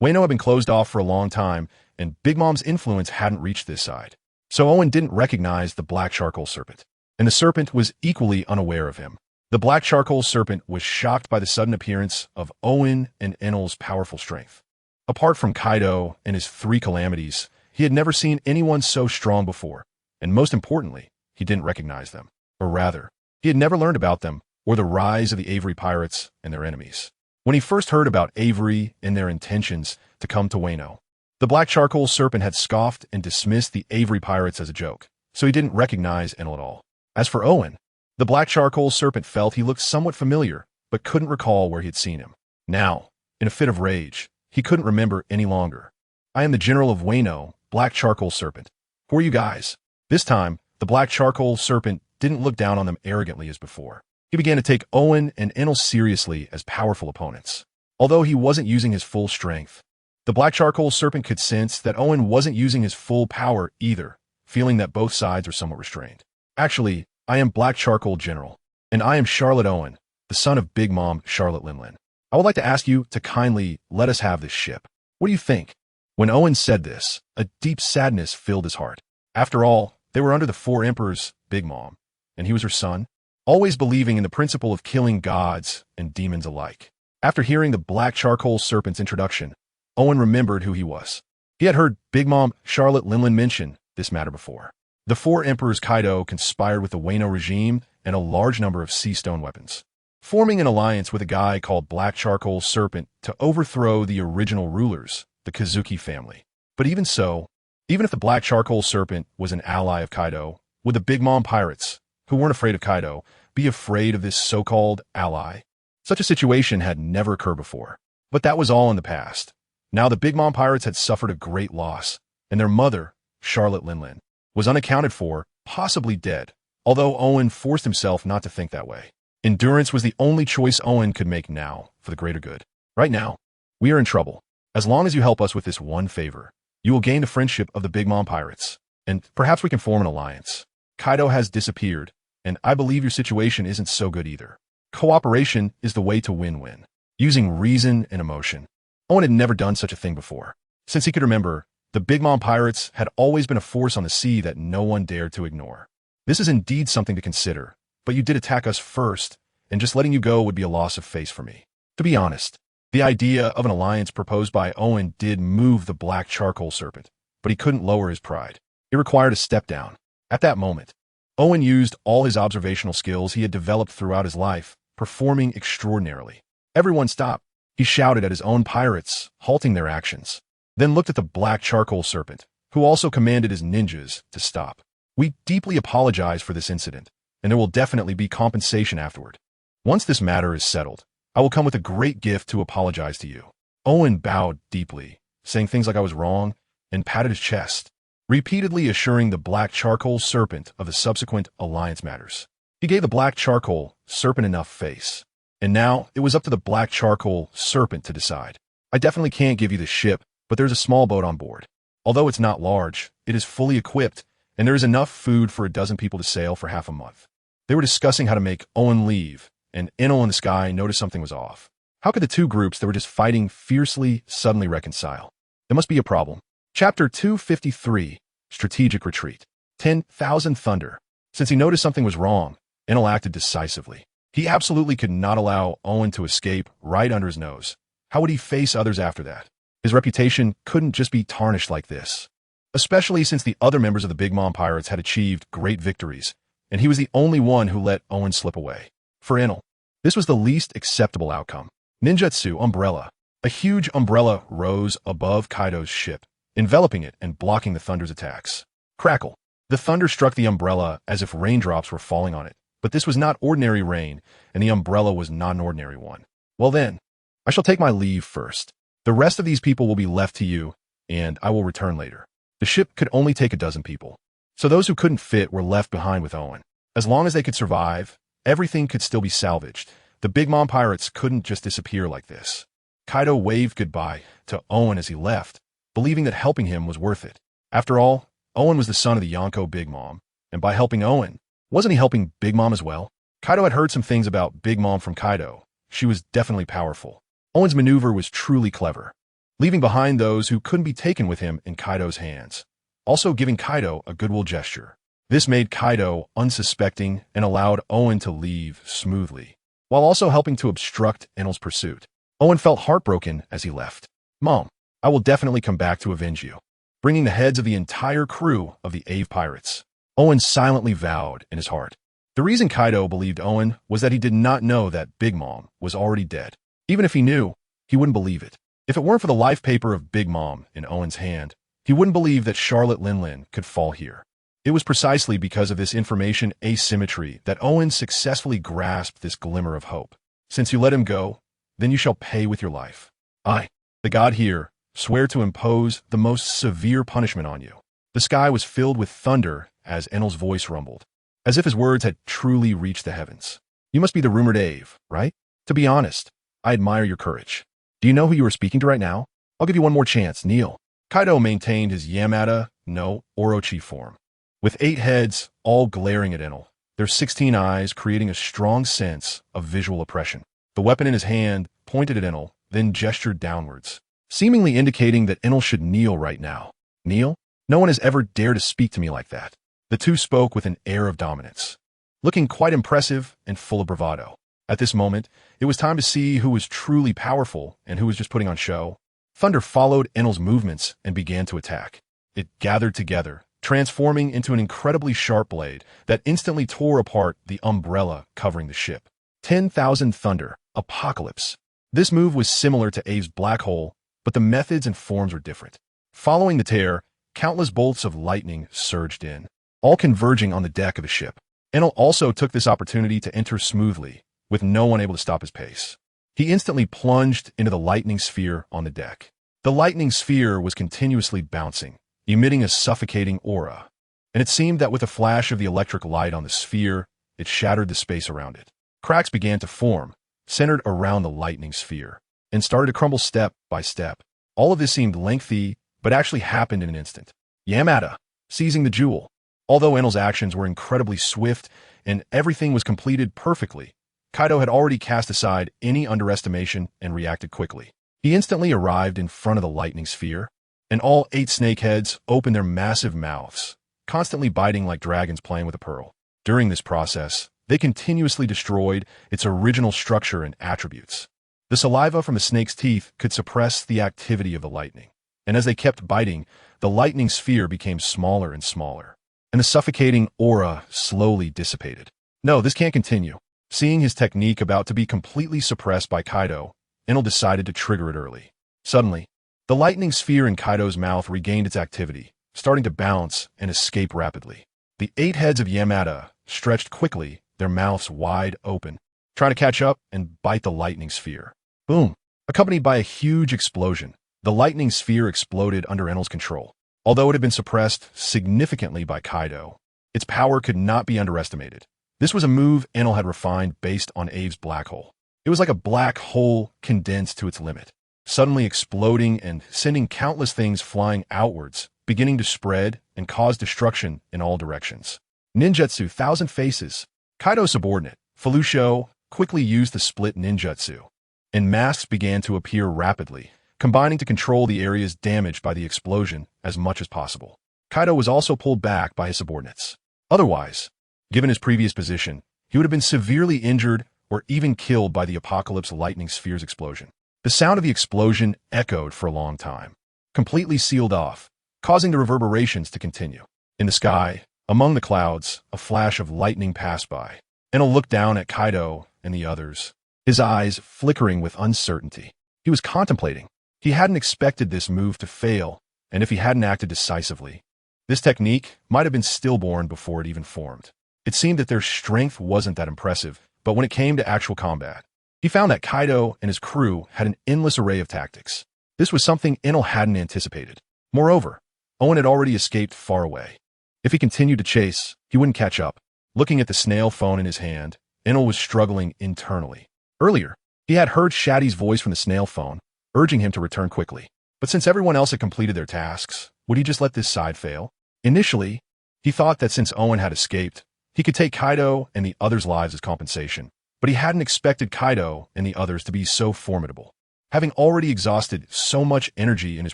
Wano had been closed off for a long time, and Big Mom's influence hadn't reached this side. So Owen didn't recognize the black charcoal serpent, and the serpent was equally unaware of him. The black charcoal serpent was shocked by the sudden appearance of Owen and Enel's powerful strength. Apart from Kaido and his 3 calamities, he had never seen anyone so strong before, and most importantly, he didn't recognize them. Or rather, he had never learned about them or the rise of the Aivi pirates and their enemies. When he first heard about Aivi and their intentions to come to Wano, the black charcoal serpent had scoffed and dismissed the Aivi pirates as a joke, so he didn't recognize Enel at all. As for Owen, the black charcoal serpent felt he looked somewhat familiar, but couldn't recall where he had seen him. Now, in a fit of rage, he couldn't remember any longer. I am the general of Wano, black charcoal serpent. Who are you guys? This time, the black charcoal serpent didn't look down on them arrogantly as before. He began to take Owen and Enel seriously as powerful opponents. Although he wasn't using his full strength, the black charcoal serpent could sense that Owen wasn't using his full power either, feeling that both sides were somewhat restrained. Actually, I am Black Charcoal General, and I am Charlotte Owen, the son of Big Mom Charlotte Linlin. I would like to ask you to kindly let us have this ship. What do you think? When Owen said this, a deep sadness filled his heart. After all, they were under the 4 emperors, Big Mom, and he was her son, always believing in the principle of killing gods and demons alike. After hearing the black charcoal serpent's introduction, Owen remembered who he was. He had heard Big Mom Charlotte Linlin mention this matter before. The 4 emperors Kaido conspired with the Wano regime and a large number of sea stone weapons, forming an alliance with a guy called Black Charcoal Serpent to overthrow the original rulers, the Kazuki family. But even so, even if the Black Charcoal Serpent was an ally of Kaido, would the Big Mom pirates, who weren't afraid of Kaido, be afraid of this so-called ally? Such a situation had never occurred before. But that was all in the past. Now the Big Mom pirates had suffered a great loss, and their mother, Charlotte Linlin, was unaccounted for, possibly dead, although Owen forced himself not to think that way. Endurance was the only choice Owen could make now for the greater good. Right now, we are in trouble. As long as you help us with this one favor, you will gain the friendship of the Big Mom pirates, and perhaps we can form an alliance. Kaido has disappeared, and I believe your situation isn't so good either. Cooperation is the way to win-win, using reason and emotion. Owen had never done such a thing before. Since he could remember, the Big Mom pirates had always been a force on the sea that no one dared to ignore. This is indeed something to consider, but you did attack us first, and just letting you go would be a loss of face for me. To be honest, the idea of an alliance proposed by Owen did move the Black Charcoal Serpent, but he couldn't lower his pride. It required a step down. At that moment, Owen used all his observational skills he had developed throughout his life, performing extraordinarily. Everyone stopped. He shouted at his own pirates, halting their actions, then looked at the Black Charcoal Serpent, who also commanded his ninjas to stop. We deeply apologize for this incident, and there will definitely be compensation afterward. Once this matter is settled, I will come with a great gift to apologize to you. Owen bowed deeply, saying things like I was wrong, and patted his chest, repeatedly assuring the Black Charcoal Serpent of the subsequent alliance matters. He gave the Black Charcoal Serpent enough face, and now it was up to the Black Charcoal Serpent to decide. I definitely can't give you the ship, but there's a small boat on board. Although it's not large, it is fully equipped, and there is enough food for a dozen people to sail for half a month. They were discussing how to make Owen leave, and Enel in the sky noticed something was off. How could the two groups that were just fighting fiercely suddenly reconcile? There must be a problem. Chapter 253, Strategic Retreat. 10,000 Thunder. Since he noticed something was wrong, Enel acted decisively. He absolutely could not allow Owen to escape right under his nose. How would he face others after that? His reputation couldn't just be tarnished like this, especially since the other members of the Big Mom Pirates had achieved great victories, and he was the only one who let Owen slip away. For Enel, this was the least acceptable outcome. Ninjutsu Umbrella. A huge umbrella rose above Kaido's ship, enveloping it and blocking the Thunder's attacks. Crackle. The thunder struck the umbrella as if raindrops were falling on it, but this was not ordinary rain, and the umbrella was not an ordinary one. Well then, I shall take my leave first. The rest of these people will be left to you, and I will return later. The ship could only take a dozen people, so those who couldn't fit were left behind with Owen. As long as they could survive, everything could still be salvaged. The Big Mom Pirates couldn't just disappear like this. Kaido waved goodbye to Owen as he left, believing that helping him was worth it. After all, Owen was the son of the Yonko Big Mom, and by helping Owen, wasn't he helping Big Mom as well? Kaido had heard some things about Big Mom from Kaido. She was definitely powerful. Owen's maneuver was truly clever, leaving behind those who couldn't be taken with him in Kaido's hands, also giving Kaido a goodwill gesture. This made Kaido unsuspecting and allowed Owen to leave smoothly, while also helping to obstruct Enel's pursuit. Owen felt heartbroken as he left. Mom, I will definitely come back to avenge you, bringing the heads of the entire crew of the Aivi pirates. Owen silently vowed in his heart. The reason Kaido believed Owen was that he did not know that Big Mom was already dead. Even if he knew, he wouldn't believe it. If it weren't for the life paper of Big Mom in Owen's hand, he wouldn't believe that Charlotte Linlin could fall here. It was precisely because of this information asymmetry that Owen successfully grasped this glimmer of hope. Since you let him go, then you shall pay with your life. I, the god here, swear to impose the most severe punishment on you. The sky was filled with thunder as Enel's voice rumbled, as if his words had truly reached the heavens. You must be the rumored Aivi, right? To be honest, I admire your courage. Do you know who you are speaking to right now? I'll give you one more chance, kneel. Kaido maintained his Yamada no Orochi form, with 8 heads all glaring at Enel, their 16 eyes creating a strong sense of visual oppression. The weapon in his hand pointed at Enel, then gestured downwards, seemingly indicating that Enel should kneel right now. Kneel? No one has ever dared to speak to me like that. The two spoke with an air of dominance, looking quite impressive and full of bravado. At this moment, it was time to see who was truly powerful and who was just putting on show. Thunder followed Enel's movements and began to attack. It gathered together, transforming into an incredibly sharp blade that instantly tore apart the umbrella covering the ship. 10,000 Thunder, Apocalypse. This move was similar to Aivi's black hole, but the methods and forms were different. Following the tear, countless bolts of lightning surged in, all converging on the deck of the ship. Enel also took this opportunity to enter smoothly, with no one able to stop his pace. He instantly plunged into the lightning sphere on the deck. The lightning sphere was continuously bouncing, emitting a suffocating aura, and it seemed that with a flash of the electric light on the sphere, it shattered the space around it. Cracks began to form, centered around the lightning sphere, and started to crumble step by step. All of this seemed lengthy, but actually happened in an instant. Yamada, seizing the jewel. Although Enel's actions were incredibly swift and everything was completed perfectly, Kaido had already cast aside any underestimation and reacted quickly. He instantly arrived in front of the lightning sphere, and all 8 snakeheads opened their massive mouths, constantly biting like dragons playing with a pearl. During this process, they continuously destroyed its original structure and attributes. The saliva from the snake's teeth could suppress the activity of the lightning, and as they kept biting, the lightning sphere became smaller and smaller, and the suffocating aura slowly dissipated. No, this can't continue. Seeing his technique about to be completely suppressed by Kaido, Enel decided to trigger it early. Suddenly, the lightning sphere in Kaido's mouth regained its activity, starting to bounce and escape rapidly. The 8 heads of Yamada stretched quickly, their mouths wide open, trying to catch up and bite the lightning sphere. Boom! Accompanied by a huge explosion, the lightning sphere exploded under Enel's control. Although it had been suppressed significantly by Kaido, its power could not be underestimated. This was a move Enel had refined based on Aivi's black hole. It was like a black hole condensed to its limit, suddenly exploding and sending countless things flying outwards, beginning to spread and cause destruction in all directions. Ninjutsu, Thousand Faces. Kaido's subordinate, Felucio, quickly used the split ninjutsu, and masks began to appear rapidly, combining to control the areas damaged by the explosion as much as possible. Kaido was also pulled back by his subordinates. Otherwise, given his previous position, he would have been severely injured or even killed by the Apocalypse lightning sphere's explosion. The sound of the explosion echoed for a long time, completely sealed off, causing the reverberations to continue. In the sky, among the clouds, a flash of lightning passed by. Enel looked down at Kaido and the others, his eyes flickering with uncertainty. He was contemplating. He hadn't expected this move to fail, and if he hadn't acted decisively, this technique might have been stillborn before it even formed. It seemed that their strength wasn't that impressive, but when it came to actual combat, he found that Kaido and his crew had an endless array of tactics. This was something Enel hadn't anticipated. Moreover, Owen had already escaped far away. If he continued to chase, he wouldn't catch up. Looking at the snail phone in his hand, Enel was struggling internally. Earlier, he had heard Shati's voice from the snail phone, urging him to return quickly. But since everyone else had completed their tasks, would he just let this side fail? Initially, he thought that since Owen had escaped, he could take Kaido and the others' lives as compensation. But he hadn't expected Kaido and the others to be so formidable. Having already exhausted so much energy in his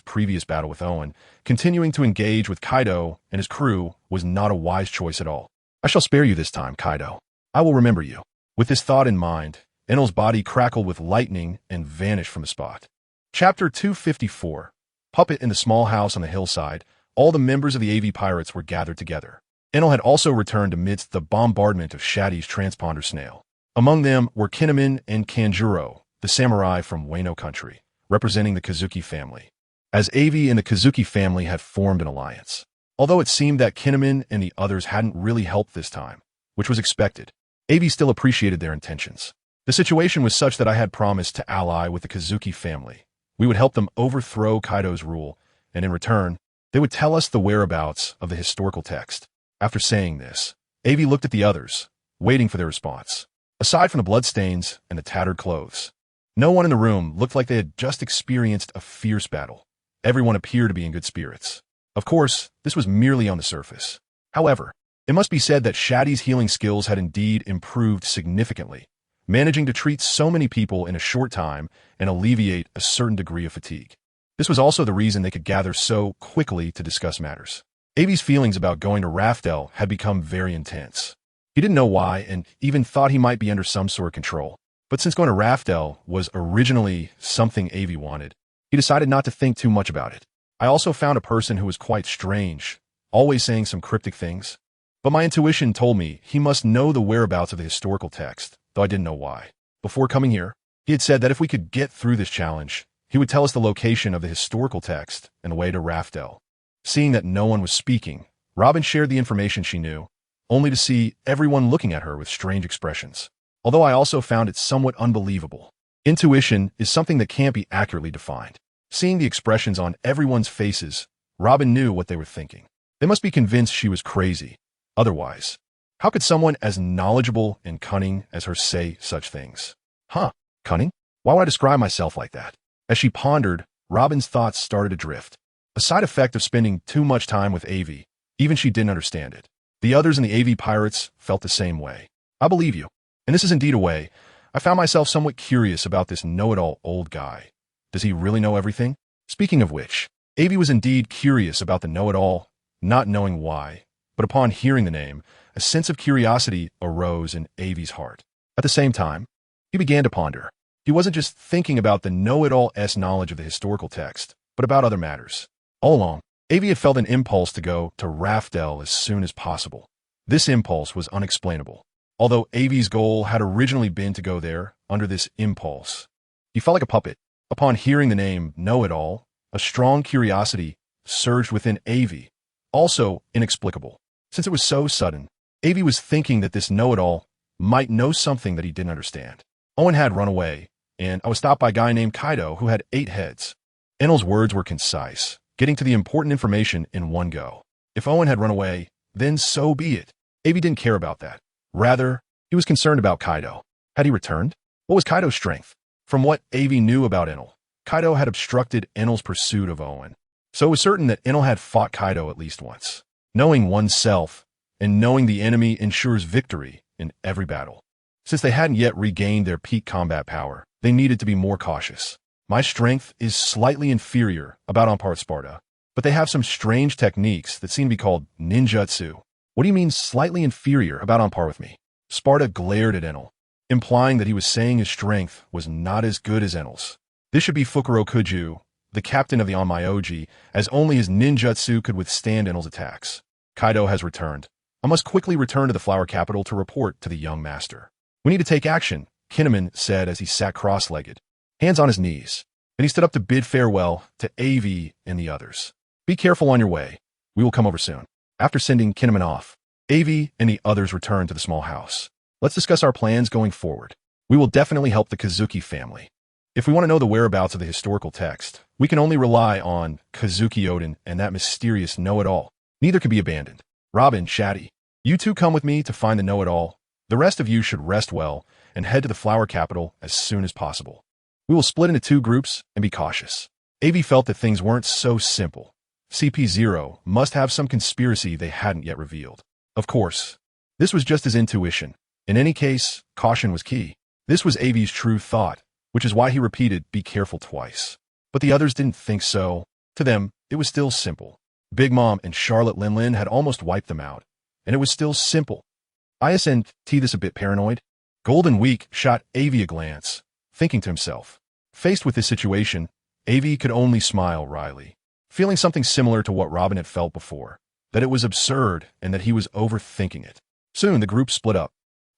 previous battle with Owen, continuing to engage with Kaido and his crew was not a wise choice at all. I shall spare you this time, Kaido. I will remember you. With this thought in mind, Enel's body crackled with lightning and vanished from the spot. Chapter 254. Puppet in the small house on the hillside. All the members of the Aivi pirates were gathered together. Enel had also returned amidst the bombardment of Shati's transponder snail. Among them were Kinemon and Kanjuro, the samurai from Wano country, representing the Kazuki family, as Aivi and the Kazuki family had formed an alliance. Although it seemed that Kinemon and the others hadn't really helped this time, which was expected, Aivi still appreciated their intentions. The situation was such that I had promised to ally with the Kazuki family. We would help them overthrow Kaido's rule, and in return, they would tell us the whereabouts of the historical text. After saying this, Aivi looked at the others, waiting for their response. Aside from the bloodstains and the tattered clothes, no one in the room looked like they had just experienced a fierce battle. Everyone appeared to be in good spirits. Of course, this was merely on the surface. However, it must be said that Shati's healing skills had indeed improved significantly, managing to treat so many people in a short time and alleviate a certain degree of fatigue. This was also the reason they could gather so quickly to discuss matters. Aivi's feelings about going to Raftel had become very intense. He didn't know why and even thought he might be under some sort of control. But since going to Raftel was originally something Aivi wanted, he decided not to think too much about it. I also found a person who was quite strange, always saying some cryptic things. But my intuition told me he must know the whereabouts of the historical text, though I didn't know why. Before coming here, he had said that if we could get through this challenge, he would tell us the location of the historical text and the way to Raftel. Seeing that no one was speaking, Robin shared the information she knew, only to see everyone looking at her with strange expressions. Although I also found it somewhat unbelievable. Intuition is something that can't be accurately defined. Seeing the expressions on everyone's faces, Robin knew what they were thinking. They must be convinced she was crazy. Otherwise, how could someone as knowledgeable and cunning as her say such things? Cunning? Why would I describe myself like that? As she pondered, Robin's thoughts started to drift. A side effect of spending too much time with Aivi, even she didn't understand it. The others in the Aivi pirates felt the same way. I believe you. And this is indeed a way. I found myself somewhat curious about this know-it-all old guy. Does he really know everything? Speaking of which, Aivi was indeed curious about the know-it-all, not knowing why. But upon hearing the name, a sense of curiosity arose in Aivi's heart. At the same time, he began to ponder. He wasn't just thinking about the know-it-all-s knowledge of the historical text, but about other matters. All along, Aivi had felt an impulse to go to Raftel as soon as possible. This impulse was unexplainable. Although Aivi's goal had originally been to go there, under this impulse, he felt like a puppet. Upon hearing the name Know-It-All, a strong curiosity surged within Aivi, also inexplicable. Since it was so sudden, Aivi was thinking that this Know-It-All might know something that he didn't understand. Owen had run away, and I was stopped by a guy named Kaido who had 8 heads. Enel's words were concise, getting to the important information in one go. If Owen had run away, then so be it. Aivi didn't care about that. Rather, he was concerned about Kaido. Had he returned? What was Kaido's strength? From what Aivi knew about Enel, Kaido had obstructed Enel's pursuit of Owen. So it was certain that Enel had fought Kaido at least once. Knowing oneself and knowing the enemy ensures victory in every battle. Since they hadn't yet regained their peak combat power, they needed to be more cautious. My strength is slightly inferior about on par with Sparta, but they have some strange techniques that seem to be called ninjutsu. What do you mean slightly inferior about on par with me? Sparta glared at Enel, implying that he was saying his strength was not as good as Enel's. This should be Fukurokuju, the captain of the Onmyoji, as only his ninjutsu could withstand Enel's attacks. Kaido has returned. I must quickly return to the flower capital to report to the young master. We need to take action, Kinnaman said as he sat cross-legged, hands on his knees, and he stood up to bid farewell to Aivi and the others. Be careful on your way. We will come over soon. After sending Kinnaman off, Aivi and the others returned to the small house. Let's discuss our plans going forward. We will definitely help the Kazuki family. If we want to know the whereabouts of the historical text, we can only rely on Kazuki Odin and that mysterious know-it-all. Neither can be abandoned. Robin, Shati, you two come with me to find the know-it-all. The rest of you should rest well and head to the flower capital as soon as possible. We will split into 2 groups and be cautious. Aivi felt that things weren't so simple. CP0 must have some conspiracy they hadn't yet revealed. Of course, this was just his intuition. In any case, caution was key. This was Aivi's true thought, which is why he repeated, be careful twice. But the others didn't think so. To them, it was still simple. Big Mom and Charlotte Linlin had almost wiped them out, and it was still simple. ISNT this a bit paranoid? Golden Week shot Aivi a glance, thinking to himself. Faced with this situation, Aivi could only smile wryly, feeling something similar to what Robin had felt before, that it was absurd and that he was overthinking it. Soon the group split up.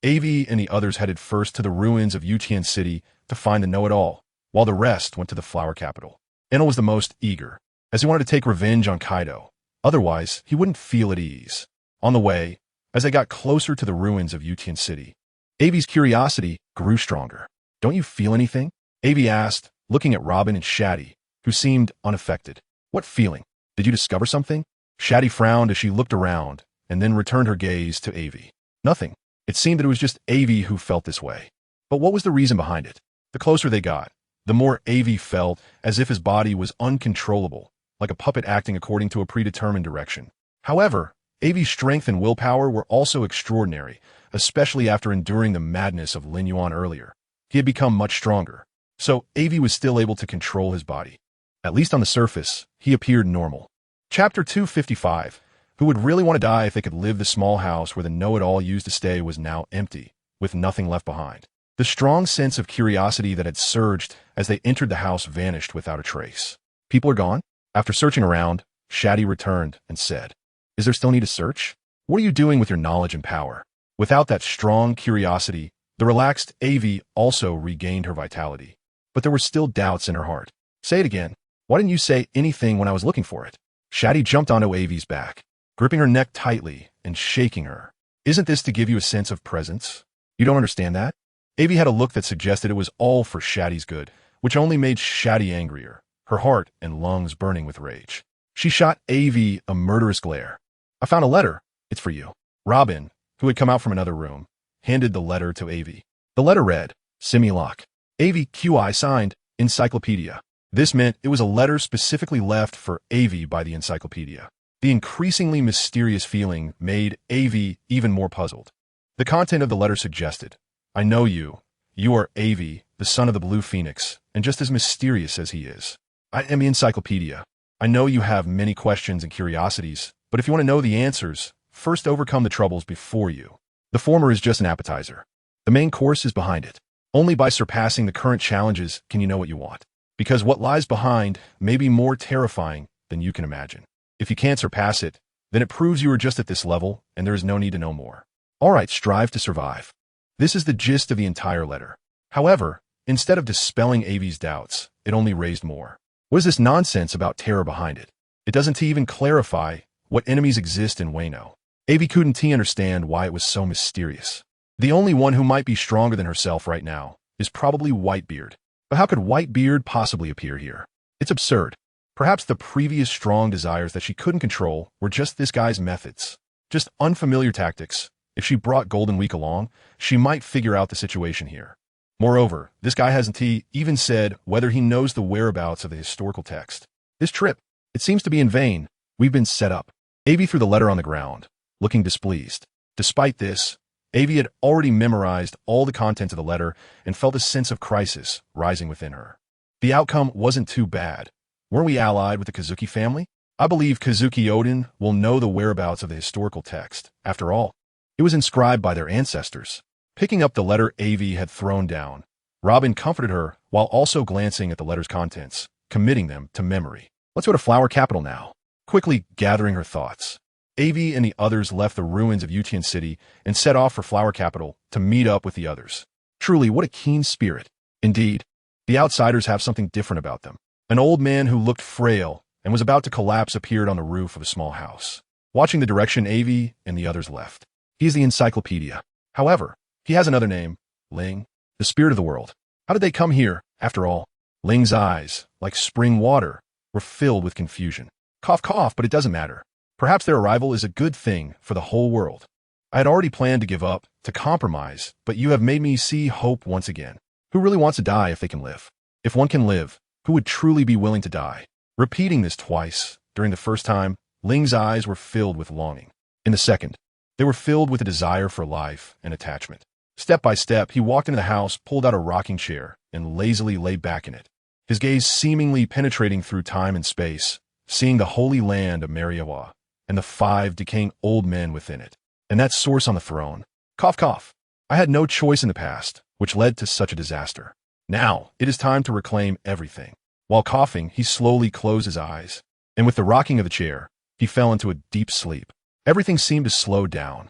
Aivi and the others headed first to the ruins of Yuqian City to find the know-it-all, while the rest went to the flower capital. Enel was the most eager, as he wanted to take revenge on Kaido. Otherwise, he wouldn't feel at ease. On the way, as they got closer to the ruins of Yuqian City, Aivi's curiosity grew stronger. Don't you feel anything? Aivi asked, looking at Robin and Shati, who seemed unaffected. What feeling? Did you discover something? Shati frowned as she looked around, and then returned her gaze to Aivi. Nothing. It seemed that it was just Aivi who felt this way. But what was the reason behind it? The closer they got, the more Aivi felt as if his body was uncontrollable, like a puppet acting according to a predetermined direction. However, Aivi's strength and willpower were also extraordinary, especially after enduring the madness of Lin Yuan earlier. He had become much stronger, so Aivi was still able to control his body. At least on the surface, he appeared normal. Chapter 255. Who would really want to die if they could live the small house where the know-it-all used to stay was now empty, with nothing left behind. The strong sense of curiosity that had surged as they entered the house vanished without a trace. People are gone? After searching around, Shati returned and said, Is there still need to search? What are you doing with your knowledge and power? Without that strong curiosity, the relaxed Aivi also regained her vitality. But there were still doubts in her heart. Say it again. Why didn't you say anything when I was looking for it? Shati jumped onto Aivi's back, gripping her neck tightly and shaking her. Isn't this to give you a sense of presence? You don't understand that? Aivi had a look that suggested it was all for Shati's good, which only made Shati angrier, her heart and lungs burning with rage. She shot Aivi a murderous glare. I found a letter. It's for you. Robin, who had come out from another room, handed the letter to Aivi. The letter read, Similoc. Aivi QI signed, Encyclopedia. This meant it was a letter specifically left for Aivi by the encyclopedia. The increasingly mysterious feeling made Aivi even more puzzled. The content of the letter suggested, I know you. You are Aivi, the son of the Blue Phoenix, and just as mysterious as he is. I am the encyclopedia. I know you have many questions and curiosities, but if you want to know the answers, first overcome the troubles before you. The former is just an appetizer. The main course is behind it. Only by surpassing the current challenges can you know what you want. Because what lies behind may be more terrifying than you can imagine. If you can't surpass it, then it proves you are just at this level and there is no need to know more. All right, strive to survive. This is the gist of the entire letter. However, instead of dispelling Aivi's doubts, it only raised more. What is this nonsense about terror behind it? It doesn't even clarify what enemies exist in Wayno. Aivi couldn't understand why it was so mysterious. The only one who might be stronger than herself right now is probably Whitebeard. But how could Whitebeard possibly appear here? It's absurd. Perhaps the previous strong desires that she couldn't control were just this guy's methods. Just unfamiliar tactics. If she brought Golden Week along, she might figure out the situation here. Moreover, this guy hasn't even said whether he knows the whereabouts of the historical text. This trip, it seems to be in vain. We've been set up. Aivi threw the letter on the ground, looking displeased. Despite this, Aivi had already memorized all the content of the letter and felt a sense of crisis rising within her. The outcome wasn't too bad. Weren't we allied with the Kazuki family? I believe Kazuki Odin will know the whereabouts of the historical text. After all, it was inscribed by their ancestors. Picking up the letter Aivi had thrown down, Robin comforted her while also glancing at the letter's contents, committing them to memory. Let's go to Flower Capital now. Quickly gathering her thoughts, Aivi and the others left the ruins of Utian City and set off for Flower Capital to meet up with the others. Truly, what a keen spirit. Indeed, the outsiders have something different about them. An old man who looked frail and was about to collapse appeared on the roof of a small house, watching the direction Aivi and the others left. He is the encyclopedia. However, he has another name, Ling, the spirit of the world. How did they come here, after all? Ling's eyes, like spring water, were filled with confusion. Cough, cough, but it doesn't matter. Perhaps their arrival is a good thing for the whole world. I had already planned to give up, to compromise, but you have made me see hope once again. Who really wants to die if they can live? If one can live, who would truly be willing to die? Repeating this twice, during the first time, Ling's eyes were filled with longing. In the second, they were filled with a desire for life and attachment. Step by step, he walked into the house, pulled out a rocking chair, and lazily lay back in it, his gaze seemingly penetrating through time and space, seeing the holy land of Mariawa and the 5 decaying old men within it, and that source on the throne. Cough, cough. I had no choice in the past, which led to such a disaster. Now, it is time to reclaim everything. While coughing, he slowly closed his eyes, and with the rocking of the chair, he fell into a deep sleep. Everything seemed to slow down,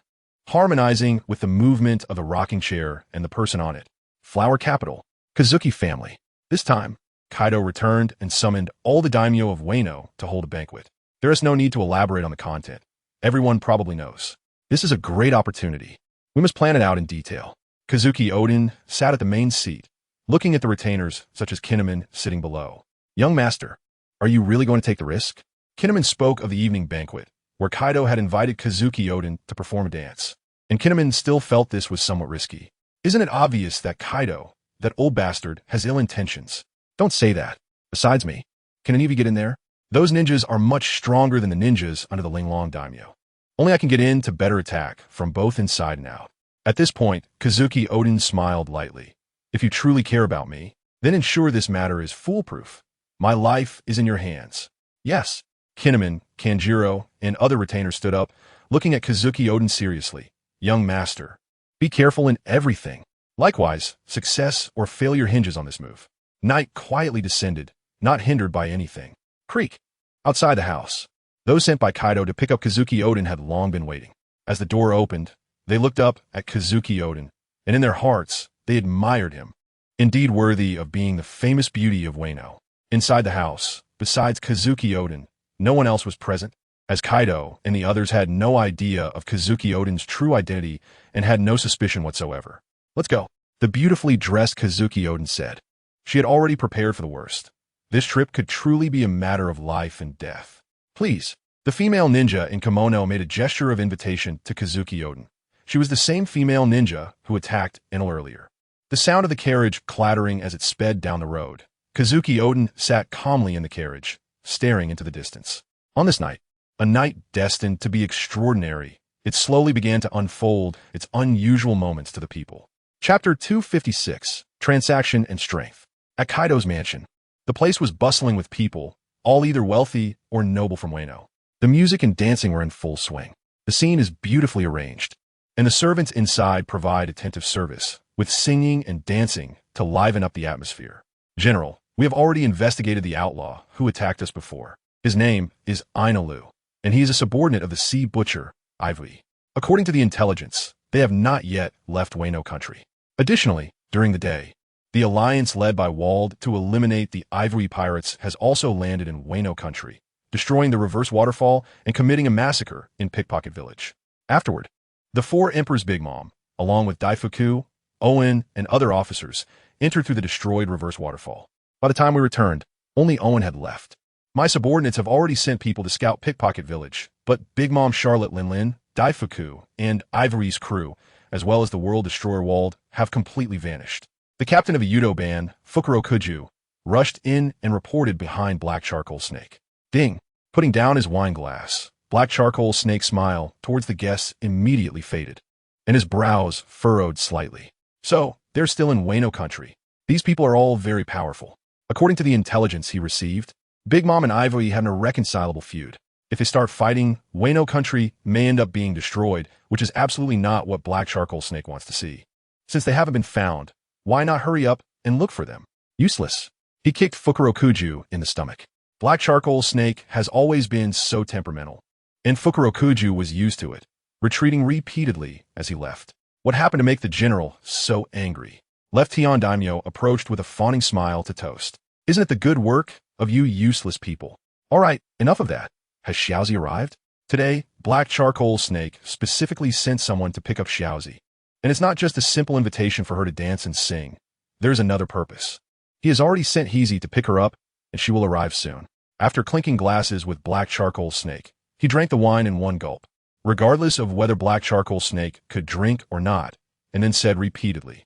harmonizing with the movement of the rocking chair and the person on it. Flower Capital, Kazuki family. This time, Kaido returned and summoned all the daimyo of Wayno to hold a banquet. There is no need to elaborate on the content. Everyone probably knows. This is a great opportunity. We must plan it out in detail. Kazuki Odin sat at the main seat, looking at the retainers such as Kinnaman sitting below. Young master, are you really going to take the risk? Kinnaman spoke of the evening banquet, where Kaido had invited Kazuki Odin to perform a dance, and Kinnaman still felt this was somewhat risky. Isn't it obvious that Kaido, that old bastard, has ill intentions? Don't say that. Besides me, can an Aivi get in there? Those ninjas are much stronger than the ninjas under the Linglong daimyo. Only I can get in to better attack from both inside and out. At this point, Kazuki Odin smiled lightly. If you truly care about me, then ensure this matter is foolproof. My life is in your hands. Yes. Kinnaman, Kanjiro, and other retainers stood up, looking at Kazuki Odin seriously. Young master, be careful in everything. Likewise, success or failure hinges on this move. Night quietly descended, not hindered by anything. Creak. Outside the house, Those sent by Kaido to pick up Kazuki Oden had long been waiting. As the door opened, they looked up at Kazuki Oden, and in their hearts, they admired him. Indeed worthy of being the famous beauty of Wano. Inside the house, besides Kazuki Oden, no one else was present, as Kaido and the others had no idea of Kazuki Oden's true identity and had no suspicion whatsoever. Let's go. The beautifully dressed Kazuki Oden said. She had already prepared for the worst. This trip could truly be a matter of life and death. Please. The female ninja in kimono made a gesture of invitation to Kazuki Oden. She was the same female ninja who attacked Enel earlier. The sound of the carriage clattering as it sped down the road. Kazuki Oden sat calmly in the carriage, staring into the distance. On this night, a night destined to be extraordinary, it slowly began to unfold its unusual moments to the people. Chapter 256, Transaction and Strength. At Kaido's mansion, the place was bustling with people, all either wealthy or noble from Wano. The music and dancing were in full swing. The scene is beautifully arranged, and the servants inside provide attentive service, with singing and dancing to liven up the atmosphere. General, we have already investigated the outlaw who attacked us before. His name is Ainalu, and he is a subordinate of the sea butcher, Aivi. According to the intelligence, they have not yet left Wano country. Additionally, during the day, the alliance led by Wald to eliminate the Ivory pirates has also landed in Wano country, destroying the reverse waterfall and committing a massacre in Pickpocket Village. Afterward, the four Emperor's Big Mom, along with Daifuku, Owen, and other officers, entered through the destroyed reverse waterfall. By the time we returned, only Owen had left. My subordinates have already sent people to scout Pickpocket Village, but Big Mom Charlotte Linlin, Daifuku, and Ivory's crew, as well as the World Destroyer Wald, have completely vanished. The captain of a Yudo band, Fukuro Kuju, rushed in and reported behind Black Charcoal Snake. Ding! Putting down his wine glass, Black Charcoal Snake's smile towards the guests immediately faded, and his brows furrowed slightly. So, they're still in Wano country. These people are all very powerful. According to the intelligence he received, Big Mom and Ivory have an irreconcilable feud. If they start fighting, Wano country may end up being destroyed, which is absolutely not what Black Charcoal Snake wants to see. Since they haven't been found, why not hurry up and look for them? Useless. He kicked Fukuro Kuju in the stomach. Black Charcoal Snake has always been so temperamental, and Fukuro Kuju was used to it, retreating repeatedly as he left. What happened to make the general so angry? Left Tian Daimyo approached with a fawning smile to toast. Isn't it the good work of you useless people? All right, enough of that. Has Xiaozi arrived? Today, Black Charcoal Snake specifically sent someone to pick up Xiaozi. And it's not just a simple invitation for her to dance and sing. There's another purpose. He has already sent Heezy to pick her up, and she will arrive soon. After clinking glasses with Black Charcoal Snake, he drank the wine in one gulp, regardless of whether Black Charcoal Snake could drink or not, and then said repeatedly,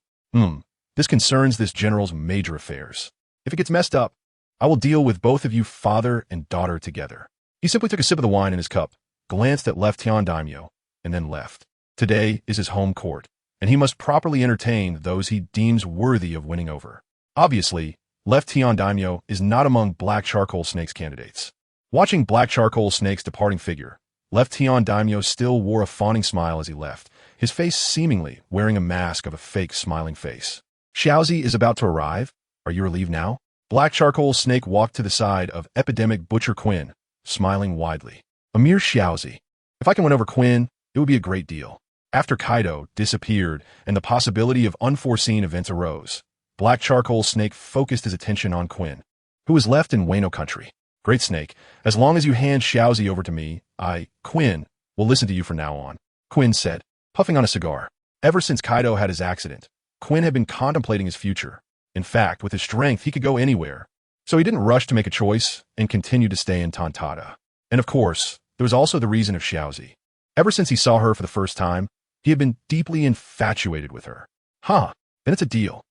this concerns this general's major affairs. If it gets messed up, I will deal with both of you father and daughter together. He simply took a sip of the wine in his cup, glanced at Left Tian Daimyo, and then left. Today is his home court, and he must properly entertain those he deems worthy of winning over. Obviously, Left Tian Daimyo is not among Black Charcoal Snake's candidates. Watching Black Charcoal Snake's departing figure, Left Tian Daimyo still wore a fawning smile as he left, his face seemingly wearing a mask of a fake smiling face. Xiaozi is about to arrive? Are you relieved now? Black Charcoal Snake walked to the side of Epidemic Butcher Quinn, smiling widely. A mere Xiaozi. If I can win over Quinn, it would be a great deal. After Kaido disappeared and the possibility of unforeseen events arose, Black Charcoal Snake focused his attention on Quinn, who was left in Wano country. Great Snake, as long as you hand Xiaozi over to me, Quinn, will listen to you from now on, Quinn said, puffing on a cigar. Ever since Kaido had his accident, Quinn had been contemplating his future. In fact, with his strength, he could go anywhere. So he didn't rush to make a choice and continued to stay in Tontada. And of course, there was also the reason of Xiaozi. Ever since he saw her for the first time, he had been deeply infatuated with her. Then it's a deal.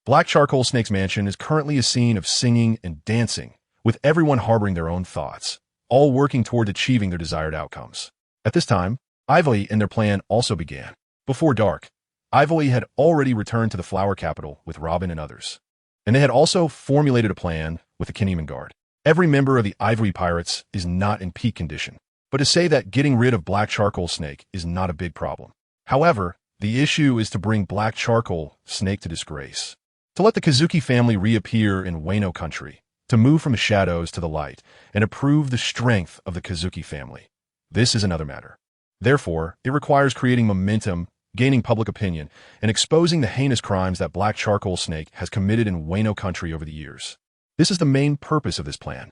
Black Charcoal Snake's mansion is currently a scene of singing and dancing, with everyone harboring their own thoughts, all working toward achieving their desired outcomes. At this time, Aivi and their plan also began. Before dark, Aivi had already returned to the Flower Capital with Robin and others, and they had also formulated a plan with the Kinemon Guard. Every member of the Ivory Pirates is not in peak condition, but to say that getting rid of Black Charcoal Snake is not a big problem. However, the issue is to bring Black Charcoal Snake to disgrace. To let the Kazuki family reappear in Wano country, to move from the shadows to the light and to prove the strength of the Kazuki family. This is another matter. Therefore, it requires creating momentum, gaining public opinion, and exposing the heinous crimes that Black Charcoal Snake has committed in Wano country over the years. This is the main purpose of this plan.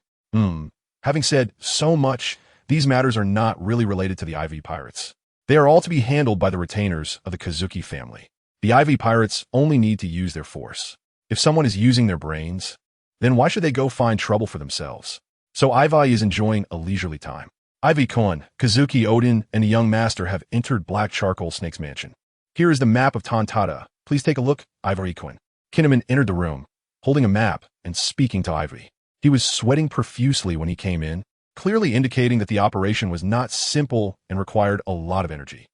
Having said so much, these matters are not really related to the Aivi pirates. They are all to be handled by the retainers of the Kazuki family. The Aivi pirates only need to use their force. If someone is using their brains, then why should they go find trouble for themselves? So Aivi is enjoying a leisurely time. Aivi-kun, Kazuki Odin, and the young master have entered Black Charcoal Snake's mansion. Here is the map of Tontada. Please take a look, Aivi-kun. Kinnaman entered the room, holding a map and speaking to Aivi. He was sweating profusely when he came in, clearly indicating that the operation was not simple and required a lot of energy.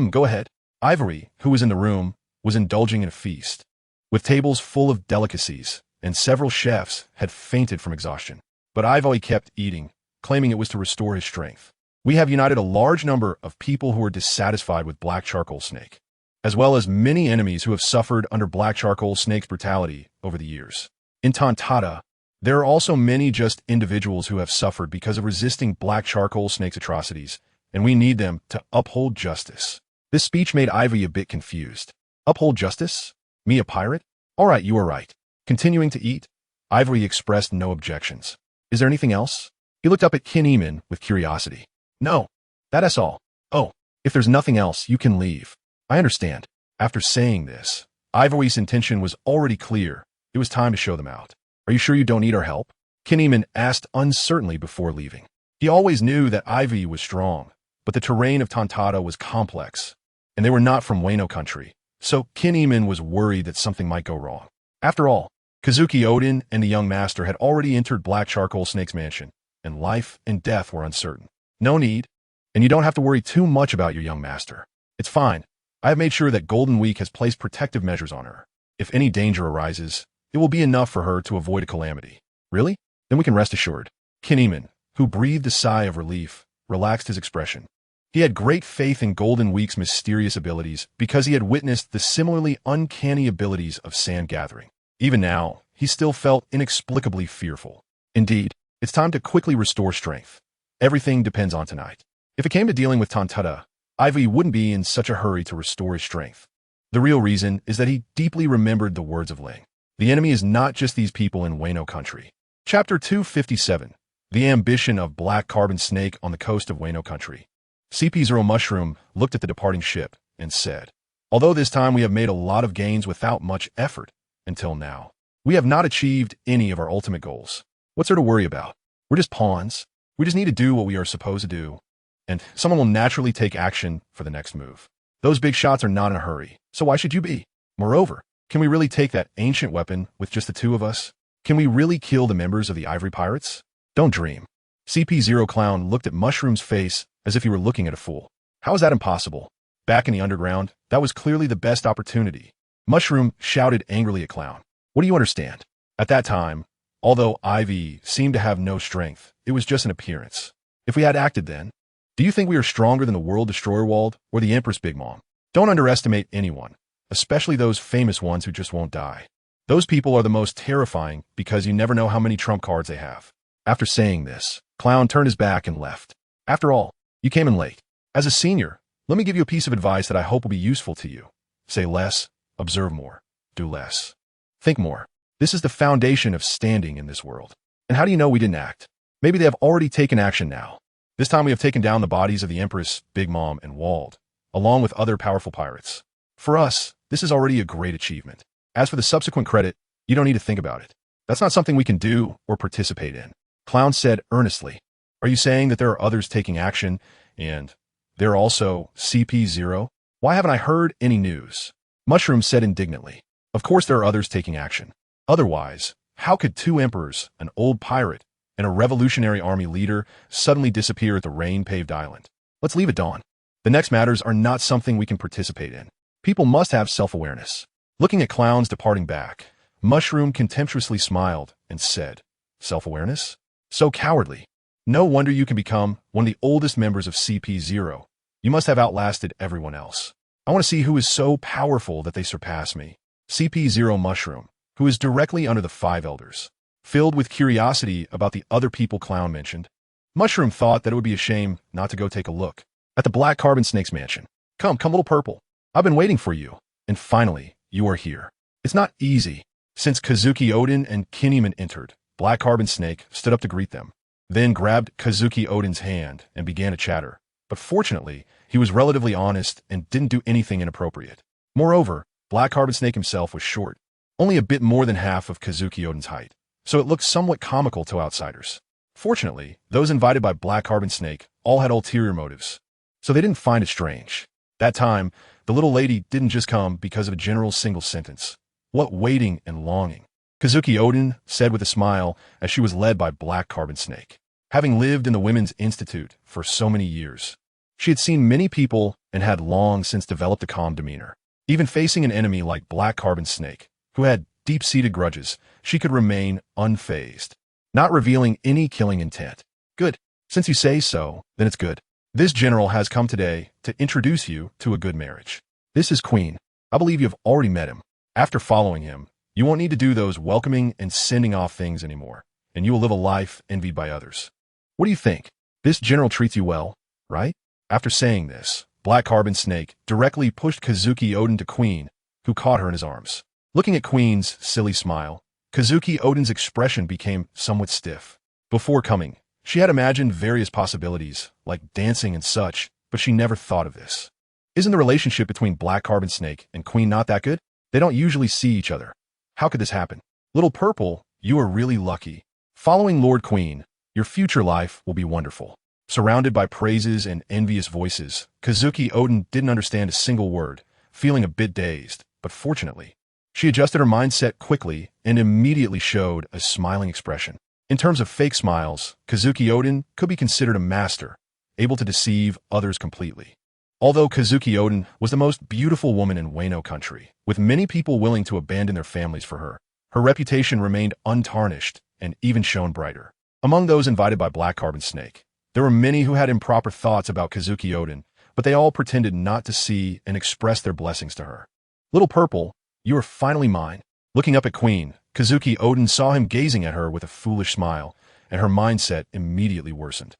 Go ahead. Aivi, who was in the room, was indulging in a feast, with tables full of delicacies, and several chefs had fainted from exhaustion. But Aivi kept eating, claiming it was to restore his strength. We have united a large number of people who are dissatisfied with Black Charcoal Snake, as well as many enemies who have suffered under Black Charcoal Snake's brutality over the years. In Tontada, there are also many just individuals who have suffered because of resisting Black Charcoal Snake's atrocities, and we need them to uphold justice. This speech made Aivi a bit confused. Uphold justice? Me, a pirate? All right, you are right. Continuing to eat, Aivi expressed no objections. Is there anything else? He looked up at Kinnaman with curiosity. No, that's all. Oh, if there's nothing else, you can leave. I understand. After saying this, Aivi's intention was already clear. It was time to show them out. Are you sure you don't need our help? Kinnaman asked uncertainly before leaving. He always knew that Aivi was strong, but the terrain of Tontada was complex, and they were not from Wano country, so Kinnaman was worried that something might go wrong. After all, Kazuki Odin and the young master had already entered Black Charcoal Snake's mansion, and life and death were uncertain. No need, and you don't have to worry too much about your young master. It's fine. I have made sure that Golden Week has placed protective measures on her. If any danger arises, it will be enough for her to avoid a calamity. Really? Then we can rest assured. Kinnaman, who breathed a sigh of relief, relaxed his expression. He had great faith in Golden Week's mysterious abilities because he had witnessed the similarly uncanny abilities of sand gathering. Even now, he still felt inexplicably fearful. Indeed, it's time to quickly restore strength. Everything depends on tonight. If it came to dealing with Tontada, Aivi wouldn't be in such a hurry to restore his strength. The real reason is that he deeply remembered the words of Ling. The enemy is not just these people in Wano country. Chapter 257. The ambition of Black Carbon Snake on the coast of Wano country. CP0 Mushroom looked at the departing ship and said, although this time we have made a lot of gains without much effort, until now, we have not achieved any of our ultimate goals. What's there to worry about? We're just pawns. We just need to do what we are supposed to do, and someone will naturally take action for the next move. Those big shots are not in a hurry, so why should you be? Moreover, can we really take that ancient weapon with just the two of us? Can we really kill the members of the Ivory Pirates? Don't dream. CP0 Clown looked at Mushroom's face as if he were looking at a fool. How is that impossible? Back in the underground, that was clearly the best opportunity. Mushroom shouted angrily at Clown. What do you understand? At that time, although Aivi seemed to have no strength, it was just an appearance. If we had acted then, do you think we are stronger than the World Destroyer Wald or the Empress Big Mom? Don't underestimate anyone, especially those famous ones who just won't die. Those people are the most terrifying because you never know how many trump cards they have. After saying this, Clown turned his back and left. After all, you came in late. As a senior, let me give you a piece of advice that I hope will be useful to you. Say less, observe more, do less. Think more. This is the foundation of standing in this world. And how do you know we didn't act? Maybe they have already taken action now. This time we have taken down the bodies of the Empress, Big Mom, and Wald, along with other powerful pirates. For us, this is already a great achievement. As for the subsequent credit, you don't need to think about it. That's not something we can do or participate in. Clown said earnestly. Are you saying that there are others taking action, and they're also CP0? Why haven't I heard any news? Mushroom said indignantly. Of course there are others taking action. Otherwise, how could two emperors, an old pirate, and a revolutionary army leader suddenly disappear at the rain-paved island? Let's leave it dawn. The next matters are not something we can participate in. People must have self-awareness. Looking at Clown's departing back, Mushroom contemptuously smiled and said, self-awareness? So cowardly. No wonder you can become one of the oldest members of CP0. You must have outlasted everyone else. I want to see who is so powerful that they surpass me. CP0 Mushroom, who is directly under the 5 elders. filled with curiosity about the other people Clown mentioned. Mushroom thought that it would be a shame not to go take a look at the Black Carbon Snake's mansion. Come, little purple. I've been waiting for you. And finally, you are here. It's not easy. Since Kazuki Odin and Kinnaman entered, Black Carbon Snake stood up to greet them, then grabbed Kazuki Odin's hand and began to chatter. But fortunately, he was relatively honest and didn't do anything inappropriate. Moreover, Black Carbon Snake himself was short, only a bit more than half of Kazuki Odin's height, so it looked somewhat comical to outsiders. Fortunately, those invited by Black Carbon Snake all had ulterior motives, so they didn't find it strange. That time, the little lady didn't just come because of a general single sentence. What waiting and longing, Kazuki Odin said with a smile as she was led by Black Carbon Snake. Having lived in the Women's Institute for so many years, she had seen many people and had long since developed a calm demeanor. Even facing an enemy like Black Carbon Snake, who had deep-seated grudges, she could remain unfazed, not revealing any killing intent. Good. Since you say so, then it's good. This general has come today to introduce you to a good marriage. This is Queen. I believe you've already met him. After following him, you won't need to do those welcoming and sending off things anymore, and you will live a life envied by others. What do you think? This general treats you well, right? After saying this, Black Carbon Snake directly pushed Kazuki Odin to Queen, who caught her in his arms. Looking at Queen's silly smile, Kazuki Odin's expression became somewhat stiff. Before coming, she had imagined various possibilities, like dancing and such, but she never thought of this. Isn't the relationship between Black Carbon Snake and Queen not that good? They don't usually see each other. How could this happen? Little Purple, you are really lucky. Following Lord Queen, your future life will be wonderful. Surrounded by praises and envious voices, Kazuki Odin didn't understand a single word, feeling a bit dazed, but fortunately, she adjusted her mindset quickly and immediately showed a smiling expression. In terms of fake smiles, Kazuki Odin could be considered a master, able to deceive others completely. Although Kazuki Odin was the most beautiful woman in Wano country, with many people willing to abandon their families for her, her reputation remained untarnished and even shone brighter. Among those invited by Black Carbon Snake, there were many who had improper thoughts about Kazuki Odin, but they all pretended not to see and express their blessings to her. Little Purple, you are finally mine. Looking up at Queen, Kazuki Odin saw him gazing at her with a foolish smile, and her mindset immediately worsened.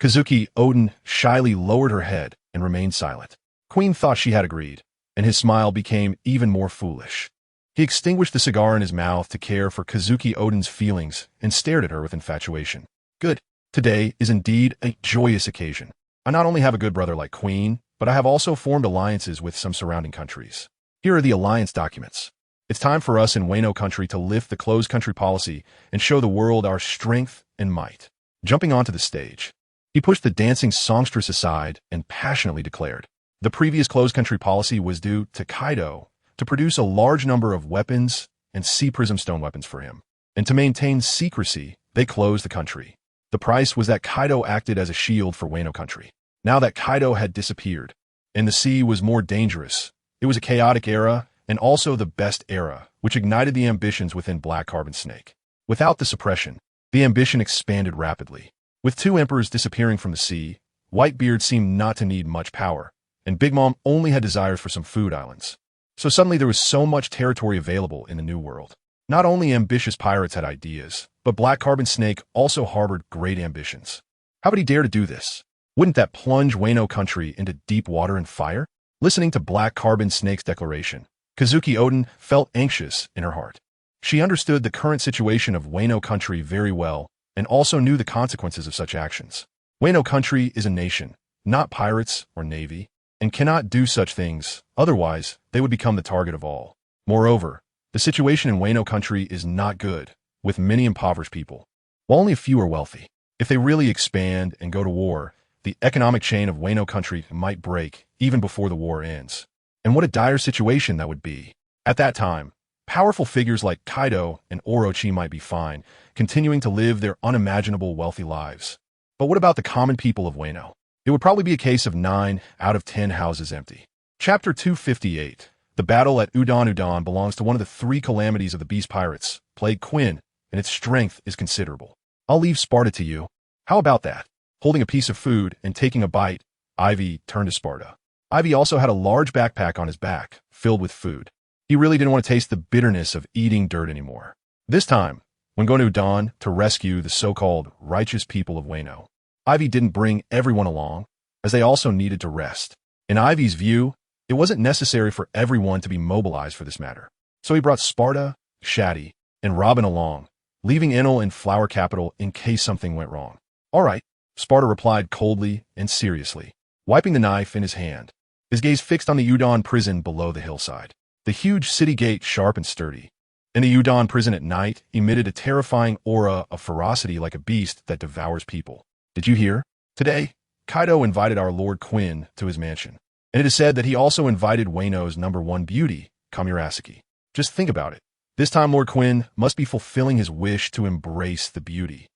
Kazuki Odin shyly lowered her head and remained silent. Queen thought she had agreed, and his smile became even more foolish. He extinguished the cigar in his mouth to care for Kazuki Odin's feelings and stared at her with infatuation. Good. Today is indeed a joyous occasion. I not only have a good brother like Queen, but I have also formed alliances with some surrounding countries. Here are the alliance documents. It's time for us in Wano country to lift the closed country policy and show the world our strength and might. Jumping onto the stage, he pushed the dancing songstress aside and passionately declared, the previous closed country policy was due to Kaido to produce a large number of weapons and sea prism stone weapons for him, and to maintain secrecy, they closed the country. The price was that Kaido acted as a shield for Wano country. Now that Kaido had disappeared, and the sea was more dangerous, it was a chaotic era and also the best era, which ignited the ambitions within Black Carbon Snake. Without the suppression, the ambition expanded rapidly. With two emperors disappearing from the sea, Whitebeard seemed not to need much power, and Big Mom only had desires for some food islands. So suddenly there was so much territory available in the New World. Not only ambitious pirates had ideas, but Black Carbon Snake also harbored great ambitions. How would he dare to do this? Wouldn't that plunge Wano country into deep water and fire? Listening to Black Carbon Snake's declaration, Kazuki Odin felt anxious in her heart. She understood the current situation of Wano country very well and also knew the consequences of such actions. Wano country is a nation, not pirates or navy, and cannot do such things, otherwise they would become the target of all. Moreover, the situation in Wano country is not good, with many impoverished people, while only a few are wealthy. If they really expand and go to war, the economic chain of Wano country might break even before the war ends. And what a dire situation that would be. At that time, powerful figures like Kaido and Orochi might be fine, continuing to live their unimaginable wealthy lives. But what about the common people of Wano? It would probably be a case of 9 out of 10 houses empty. Chapter 258. The battle at Udon Udon belongs to one of the 3 calamities of the Beast Pirates, Plague Quinn, and its strength is considerable. I'll leave Sparta to you. How about that? Holding a piece of food and taking a bite, Aivi turned to Sparta. Aivi also had a large backpack on his back, filled with food. He really didn't want to taste the bitterness of eating dirt anymore. This time, when going to Udon to rescue the so-called righteous people of Wano. Aivi didn't bring everyone along, as they also needed to rest. In Ivy's view, it wasn't necessary for everyone to be mobilized for this matter. So he brought Sparta, Shati, and Robin along, leaving Enel in Flower Capital in case something went wrong. All right, Sparta replied coldly and seriously, wiping the knife in his hand, his gaze fixed on the Udon prison below the hillside. The huge city gate sharp and sturdy. In the Udon prison at night emitted a terrifying aura of ferocity like a beast that devours people. Did you hear? Today, Kaido invited our Lord Quinn to his mansion, and it is said that he also invited Wano's #1 beauty, Kamurasaki. Just think about it. This time Lord Quinn must be fulfilling his wish to embrace the beauty.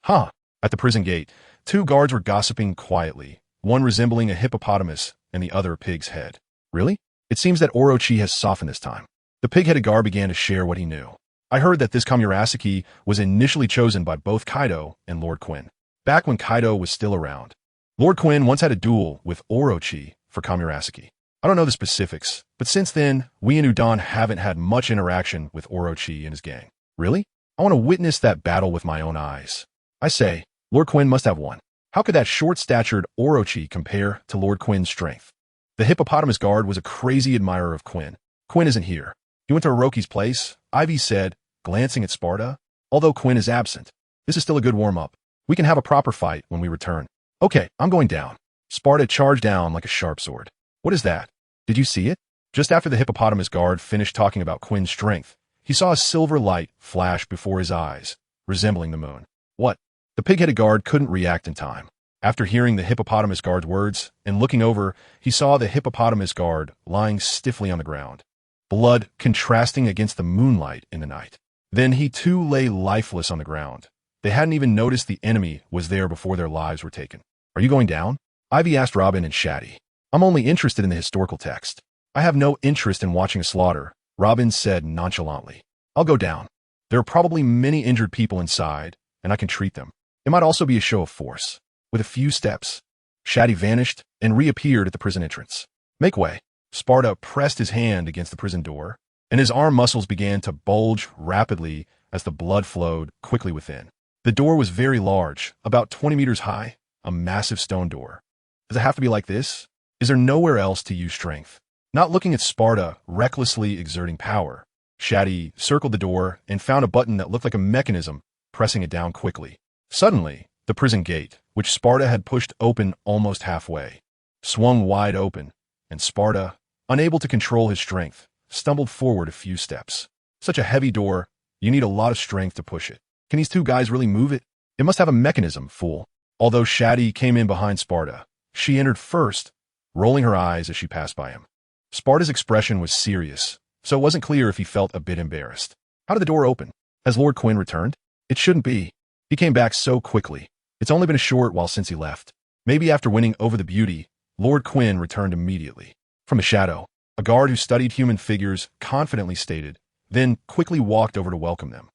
Huh. At the prison gate, two guards were gossiping quietly, one resembling a hippopotamus and the other a pig's head. Really? It seems that Orochi has softened this time. The pig-headed guard began to share what he knew. I heard that this Kamurasaki was initially chosen by both Kaido and Lord Quinn, back when Kaido was still around. Lord Quinn once had a duel with Orochi for Kamurasaki. I don't know the specifics, but since then, we in Udon haven't had much interaction with Orochi and his gang. Really? I want to witness that battle with my own eyes. I say, Lord Quinn must have won. How could that short-statured Orochi compare to Lord Quinn's strength? The hippopotamus guard was a crazy admirer of Quinn. Quinn isn't here. He went to Orochi's place, Aivi said, glancing at Sparta. Although Quinn is absent, this is still a good warm-up. We can have a proper fight when we return. Okay, I'm going down. Sparta charged down like a sharp sword. What is that? Did you see it? Just after the hippopotamus guard finished talking about Quinn's strength, he saw a silver light flash before his eyes, resembling the moon. What? The pig-headed guard couldn't react in time. After hearing the hippopotamus guard's words and looking over, he saw the hippopotamus guard lying stiffly on the ground, blood contrasting against the moonlight in the night. Then he too lay lifeless on the ground. They hadn't even noticed the enemy was there before their lives were taken. Are you going down? Aivi asked Robin and Shati. I'm only interested in the historical text. I have no interest in watching a slaughter, Robin said nonchalantly. I'll go down. There are probably many injured people inside, and I can treat them. It might also be a show of force. With a few steps, Shati vanished and reappeared at the prison entrance. Make way. Sparta pressed his hand against the prison door, and his arm muscles began to bulge rapidly as the blood flowed quickly within. The door was very large, about 20 meters high, a massive stone door. Does it have to be like this? Is there nowhere else to use strength? Not looking at Sparta recklessly exerting power, Shati circled the door and found a button that looked like a mechanism, pressing it down quickly. Suddenly, the prison gate, which Sparta had pushed open almost halfway, swung wide open, and Sparta, unable to control his strength, stumbled forward a few steps. Such a heavy door, you need a lot of strength to push it. Can these two guys really move it? It must have a mechanism, fool. Although Shati came in behind Sparta, she entered first, rolling her eyes as she passed by him. Sparta's expression was serious, so it wasn't clear if he felt a bit embarrassed. How did the door open? Has Lord Quinn returned? It shouldn't be. He came back so quickly. It's only been a short while since he left. Maybe after winning over the beauty, Lord Quinn returned immediately. From a shadow, a guard who studied human figures confidently stated, then quickly walked over to welcome them.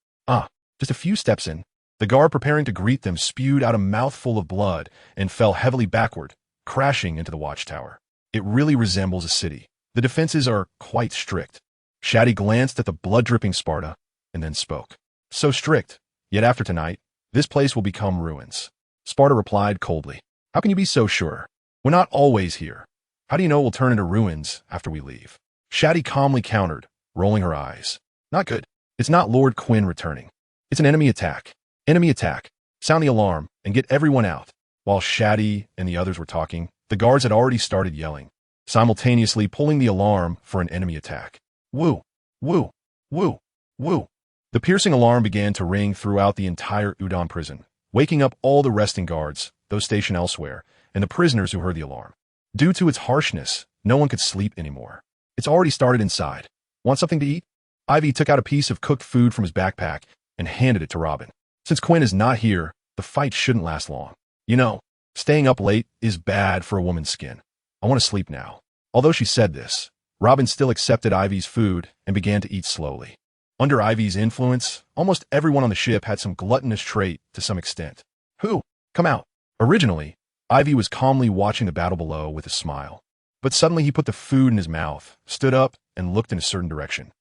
Just a few steps in, the guard preparing to greet them spewed out a mouthful of blood and fell heavily backward, crashing into the watchtower. It really resembles a city. The defenses are quite strict. Shati glanced at the blood-dripping Sparta and then spoke. So strict, yet after tonight, this place will become ruins. Sparta replied coldly. How can you be so sure? We're not always here. How do you know we'll turn into ruins after we leave? Shati calmly countered, rolling her eyes. Not good. It's not Lord Quinn returning. It's an enemy attack. Enemy attack. Sound the alarm and get everyone out. While Shati and the others were talking, the guards had already started yelling, simultaneously pulling the alarm for an enemy attack. Woo! Woo! Woo! Woo! The piercing alarm began to ring throughout the entire Udon prison, waking up all the resting guards, those stationed elsewhere, and the prisoners who heard the alarm. Due to its harshness, no one could sleep anymore. It's already started inside. Want something to eat? Aivi took out a piece of cooked food from his backpack and handed it to Robin. Since Quinn is not here, the fight shouldn't last long. You know, staying up late is bad for a woman's skin. I want to sleep now. Although she said this, Robin still accepted Ivy's food and began to eat slowly. Under Ivy's influence, almost everyone on the ship had some gluttonous trait to some extent. Who? Come out. Originally, Aivi was calmly watching the battle below with a smile. But suddenly he put the food in his mouth, stood up, and looked in a certain direction.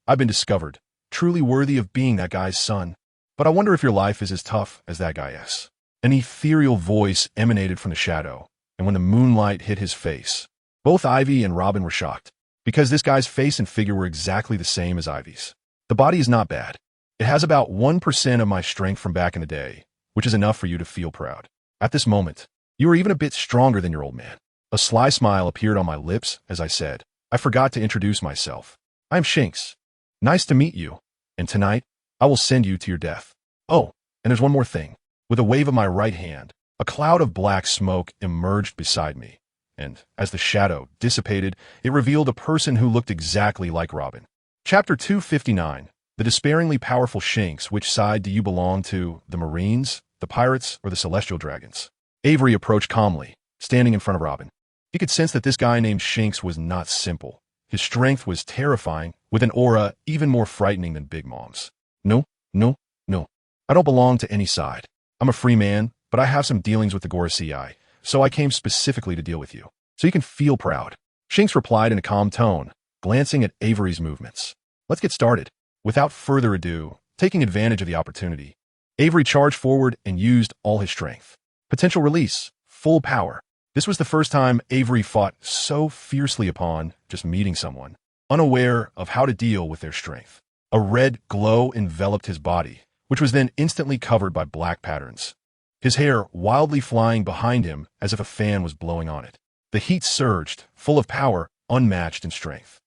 I've been discovered. truly worthy of being that guy's son. But I wonder if your life is as tough as that guy is. An ethereal voice emanated from the shadow, and when the moonlight hit his face, both Aivi and Robin were shocked, because this guy's face and figure were exactly the same as Ivy's. The body is not bad. It has about 1% of my strength from back in the day, which is enough for you to feel proud. At this moment, you are even a bit stronger than your old man. A sly smile appeared on my lips as I said, I forgot to introduce myself. I am Shinx. Nice to meet you. And tonight, I will send you to your death. Oh, and there's one more thing. With a wave of my right hand, a cloud of black smoke emerged beside me, and as the shadow dissipated, it revealed a person who looked exactly like Robin. Chapter 259, The Despairingly Powerful Shinx. Which side do you belong to, the Marines, the Pirates, or the Celestial Dragons? Avery approached calmly, standing in front of Robin. He could sense that this guy named Shinx was not simple. His strength was terrifying, with an aura even more frightening than Big Mom's. No. I don't belong to any side. I'm a free man, but I have some dealings with the Gorosei, so I came specifically to deal with you, so you can feel proud. Shinx replied in a calm tone, glancing at Avery's movements. Let's get started. Without further ado, taking advantage of the opportunity, Avery charged forward and used all his strength. Potential release, full power. This was the first time Avery fought so fiercely upon just meeting someone, unaware of how to deal with their strength. A red glow enveloped his body, which was then instantly covered by black patterns, his hair wildly flying behind him as if a fan was blowing on it. The heat surged, full of power, unmatched in strength.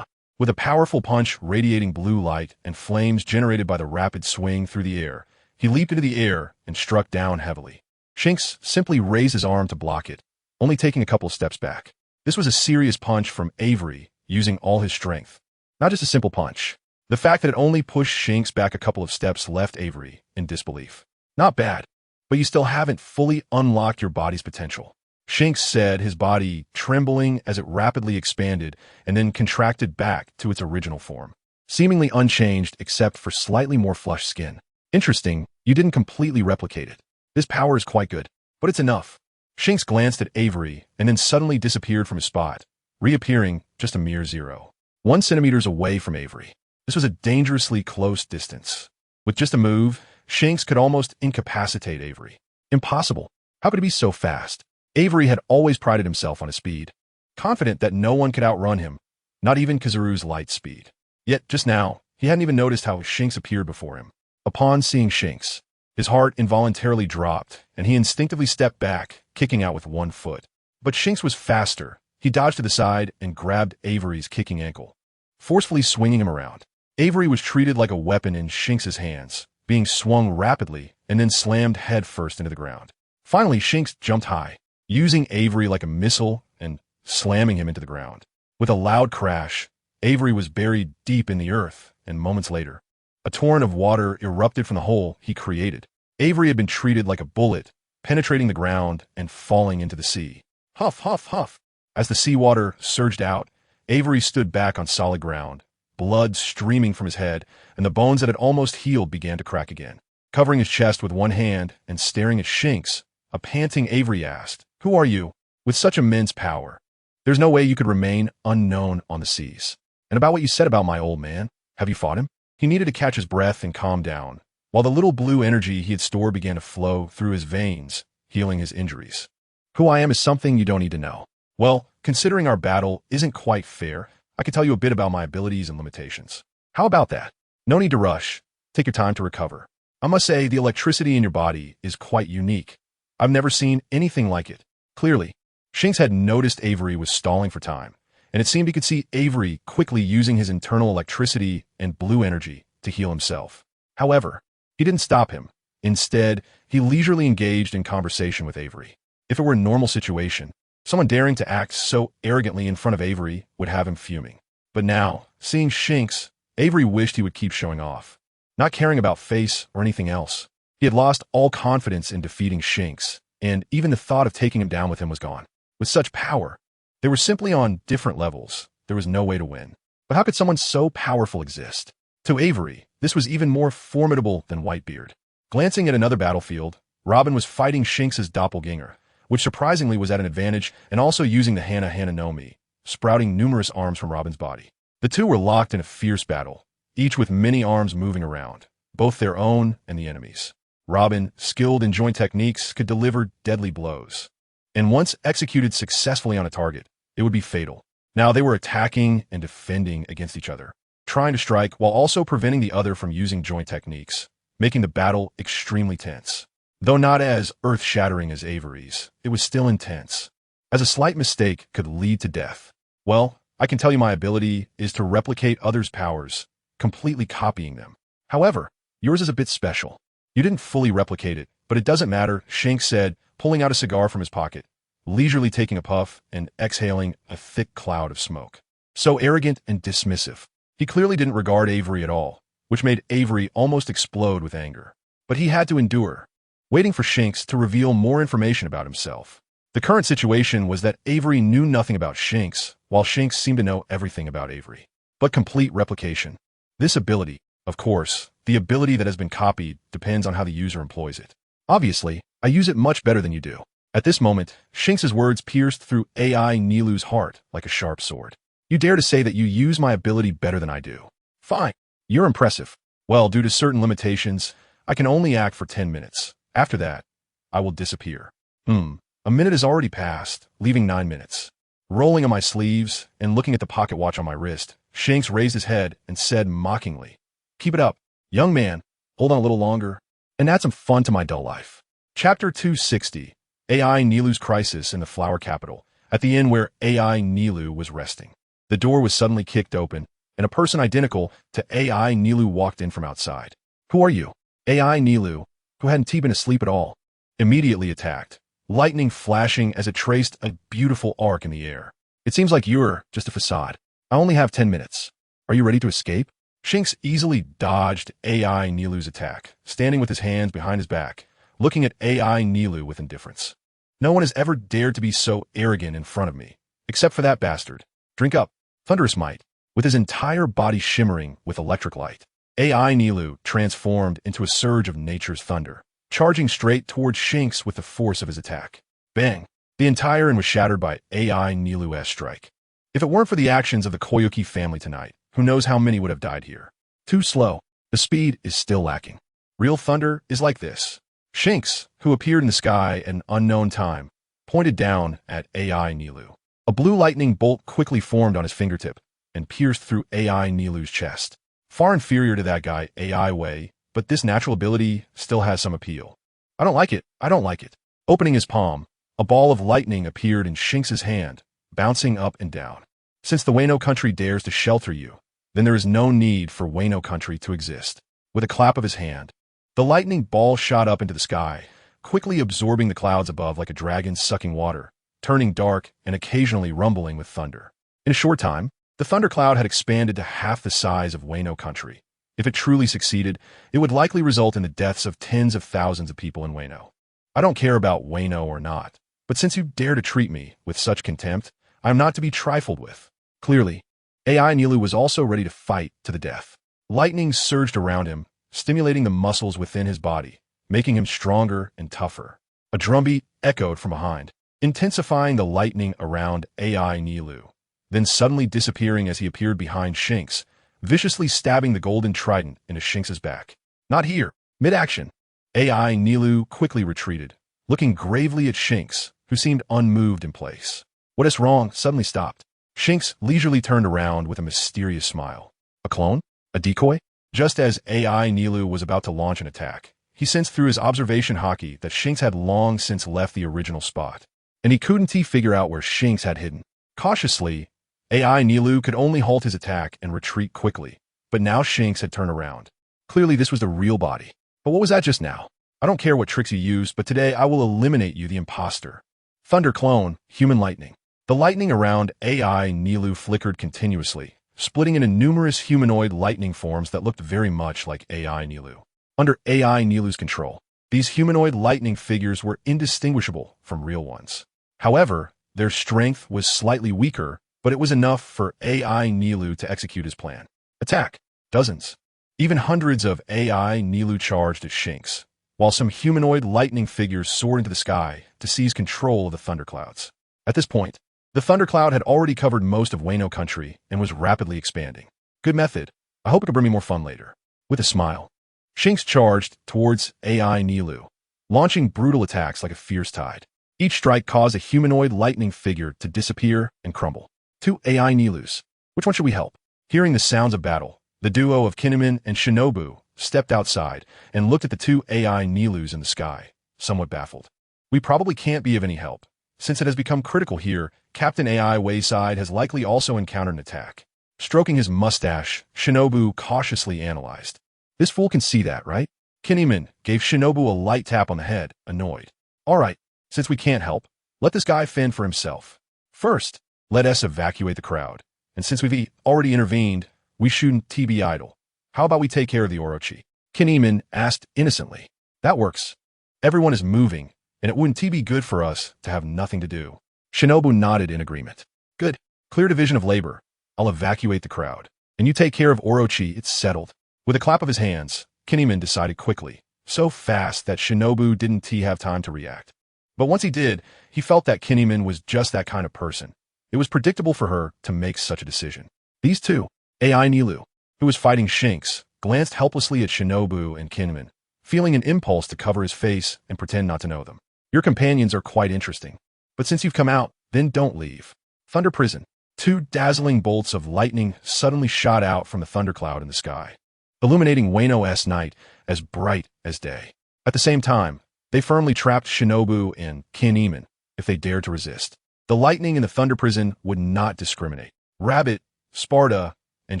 With a powerful punch radiating blue light and flames generated by the rapid swing through the air, he leaped into the air and struck down heavily. Shinx simply raised his arm to block it, only taking a couple of steps back. This was a serious punch from Avery, using all his strength. Not just a simple punch. The fact that it only pushed Shinx back a couple of steps left Avery in disbelief. Not bad, but you still haven't fully unlocked your body's potential. Shinx said, his body trembling as it rapidly expanded and then contracted back to its original form, seemingly unchanged except for slightly more flushed skin. Interesting, you didn't completely replicate it. This power is quite good, but it's enough. Shinx glanced at Avery and then suddenly disappeared from his spot, reappearing just a mere 0.1 centimeters away from Avery. This was a dangerously close distance. With just a move, Shinx could almost incapacitate Avery. Impossible. How could he be so fast? Avery had always prided himself on his speed, confident that no one could outrun him, not even Kizaru's light speed. Yet just now, he hadn't even noticed how Shinx appeared before him. Upon seeing Shinx, his heart involuntarily dropped, and he instinctively stepped back, kicking out with one foot. But Shinx was faster. He dodged to the side and grabbed Avery's kicking ankle, forcefully swinging him around. Avery was treated like a weapon in Shinx's hands, being swung rapidly and then slammed headfirst into the ground. Finally, Shinx jumped high, using Avery like a missile and slamming him into the ground. With a loud crash, Avery was buried deep in the earth, and moments later, a torrent of water erupted from the hole he created. Avery had been treated like a bullet, penetrating the ground and falling into the sea. Huff, huff, huff. As the seawater surged out, Avery stood back on solid ground, blood streaming from his head, and the bones that had almost healed began to crack again. Covering his chest with one hand and staring at Shinx, a panting Avery asked, "Who are you? With such immense power, there's no way you could remain unknown on the seas. And about what you said about my old man, have you fought him?" He needed to catch his breath and calm down, while the little blue energy he had stored began to flow through his veins, healing his injuries. Who I am is something you don't need to know. Well, considering our battle isn't quite fair, I can tell you a bit about my abilities and limitations. How about that? No need to rush. Take your time to recover. I must say, the electricity in your body is quite unique. I've never seen anything like it. Clearly, Shinx had noticed Avery was stalling for time, and it seemed he could see Avery quickly using his internal electricity and blue energy to heal himself. However, he didn't stop him. Instead, he leisurely engaged in conversation with Avery. If it were a normal situation, someone daring to act so arrogantly in front of Avery would have him fuming. But now, seeing Shinx, Avery wished he would keep showing off, not caring about face or anything else. He had lost all confidence in defeating Shinx, and even the thought of taking him down with him was gone. With such power, they were simply on different levels. There was no way to win. But how could someone so powerful exist? To Avery, this was even more formidable than Whitebeard. Glancing at another battlefield, Robin was fighting Shinx's doppelganger, which surprisingly was at an advantage and also using the Hana no Mi, sprouting numerous arms from Robin's body. The two were locked in a fierce battle, each with many arms moving around, both their own and the enemy's. Robin, skilled in joint techniques, could deliver deadly blows. And once executed successfully on a target, it would be fatal. Now they were attacking and defending against each other, trying to strike while also preventing the other from using joint techniques, making the battle extremely tense. Though not as earth-shattering as Avery's, it was still intense, as a slight mistake could lead to death. Well, I can tell you my ability is to replicate others' powers, completely copying them. However, yours is a bit special. You didn't fully replicate it, but it doesn't matter, Shanks said, pulling out a cigar from his pocket, leisurely taking a puff and exhaling a thick cloud of smoke. So arrogant and dismissive. He clearly didn't regard Avery at all, which made Avery almost explode with anger. But he had to endure, waiting for Shanks to reveal more information about himself. The current situation was that Avery knew nothing about Shanks, while Shanks seemed to know everything about Avery. But complete replication. This ability, of course, the ability that has been copied, depends on how the user employs it. Obviously, I use it much better than you do. At this moment, Shanks' words pierced through AI Nilu's heart like a sharp sword. You dare to say that you use my ability better than I do. Fine. You're impressive. Well, due to certain limitations, I can only act for 10 minutes. After that, I will disappear. A minute has already passed, leaving 9 minutes. Rolling on my sleeves and looking at the pocket watch on my wrist, Shanks raised his head and said mockingly, "Keep it up. Young man, hold on a little longer, and add some fun to my dull life." Chapter 260, AI Nilu's Crisis in the Flower Capital, at the inn where AI Nilu was resting. The door was suddenly kicked open, and a person identical to AI Nilu walked in from outside. "Who are you?" AI Nilu, who hadn't been asleep at all, immediately attacked, lightning flashing as it traced a beautiful arc in the air. "It seems like you're just a facade. I only have 10 minutes. Are you ready to escape?" Shanks easily dodged AI Nilu's attack, standing with his hands behind his back, looking at AI Nilu with indifference. "No one has ever dared to be so arrogant in front of me, except for that bastard. Drink up." Thunderous might, with his entire body shimmering with electric light. AI Nilu transformed into a surge of nature's thunder, charging straight towards Shanks with the force of his attack. Bang! The entire inn was shattered by AI Nilu's strike. If it weren't for the actions of the Koyuki family tonight, who knows how many would have died here. Too slow. The speed is still lacking. Real thunder is like this. Shanks, who appeared in the sky at an unknown time, pointed down at AI Nilu. A blue lightning bolt quickly formed on his fingertip and pierced through AI Nilu's chest. Far inferior to that guy AI Wei, but this natural ability still has some appeal. I don't like it. I don't like it. Opening his palm, a ball of lightning appeared in Shanks' hand, bouncing up and down. Since the Wano country dares to shelter you, then there is no need for Wano country to exist. With a clap of his hand, the lightning ball shot up into the sky, quickly absorbing the clouds above like a dragon sucking water, turning dark and occasionally rumbling with thunder. In a short time, the thundercloud had expanded to half the size of Wano country. If it truly succeeded, it would likely result in the deaths of tens of thousands of people in Wano. I don't care about Wano or not, but since you dare to treat me with such contempt, I am not to be trifled with. Clearly, AI Nilu was also ready to fight to the death. Lightning surged around him, stimulating the muscles within his body, making him stronger and tougher. A drumbeat echoed from behind, intensifying the lightning around AI Nilu, then suddenly disappearing as he appeared behind Shanks, viciously stabbing the golden trident into Shanks' back. Not here. Mid-action, AI Nilu quickly retreated, looking gravely at Shanks, who seemed unmoved in place. What is wrong suddenly stopped. Shanks leisurely turned around with a mysterious smile. A clone? A decoy? Just as AI Nilu was about to launch an attack, he sensed through his observation hockey that Shanks had long since left the original spot, and he couldn't figure out where Shanks had hidden. Cautiously, AI Nilu could only halt his attack and retreat quickly, but now Shanks had turned around. Clearly this was the real body. But what was that just now? I don't care what tricks you used, but today I will eliminate you, the imposter. Thunder clone, human lightning. The lightning around AI Nilu flickered continuously, splitting into numerous humanoid lightning forms that looked very much like AI Nilu. Under AI Nilu's control, these humanoid lightning figures were indistinguishable from real ones. However, their strength was slightly weaker, but it was enough for AI Nilu to execute his plan. Attack. Dozens, even hundreds of AI Nilu charged at Shanks, while some humanoid lightning figures soared into the sky to seize control of the thunderclouds. At this point, the thundercloud had already covered most of Wano country and was rapidly expanding. Good method. I hope it'll bring me more fun later. With a smile, Shinx charged towards AI Nilu, launching brutal attacks like a fierce tide. Each strike caused a humanoid lightning figure to disappear and crumble. Two AI Nilus. Which one should we help? Hearing the sounds of battle, the duo of Kinemon and Shinobu stepped outside and looked at the two AI Nilus in the sky, somewhat baffled. We probably can't be of any help. Since it has become critical here, Captain AI Wayside has likely also encountered an attack. Stroking his mustache, Shinobu cautiously analyzed. This fool can see that, right? Kinemon gave Shinobu a light tap on the head, annoyed. Alright, since we can't help, let this guy fend for himself. First, let us evacuate the crowd. And since we've already intervened, we shouldn't be idle. How about we take care of the Orochi? Kinemon asked innocently. That works. Everyone is moving, and it wouldn't be good for us to have nothing to do. Shinobu nodded in agreement. Good. Clear division of labor. I'll evacuate the crowd. And you take care of Orochi, it's settled. With a clap of his hands, Kinemon decided quickly, so fast that Shinobu didn't have time to react. But once he did, he felt that Kinemon was just that kind of person. It was predictable for her to make such a decision. These two, AI Nilu, who was fighting Shinx, glanced helplessly at Shinobu and Kinemon, feeling an impulse to cover his face and pretend not to know them. Your companions are quite interesting. But since you've come out, then don't leave. Thunder Prison. Two dazzling bolts of lightning suddenly shot out from the thundercloud in the sky, illuminating Wano's night as bright as day. At the same time, they firmly trapped Shinobu and Kinemon if they dared to resist. The lightning in the Thunder Prison would not discriminate. Rabbit, Sparta, and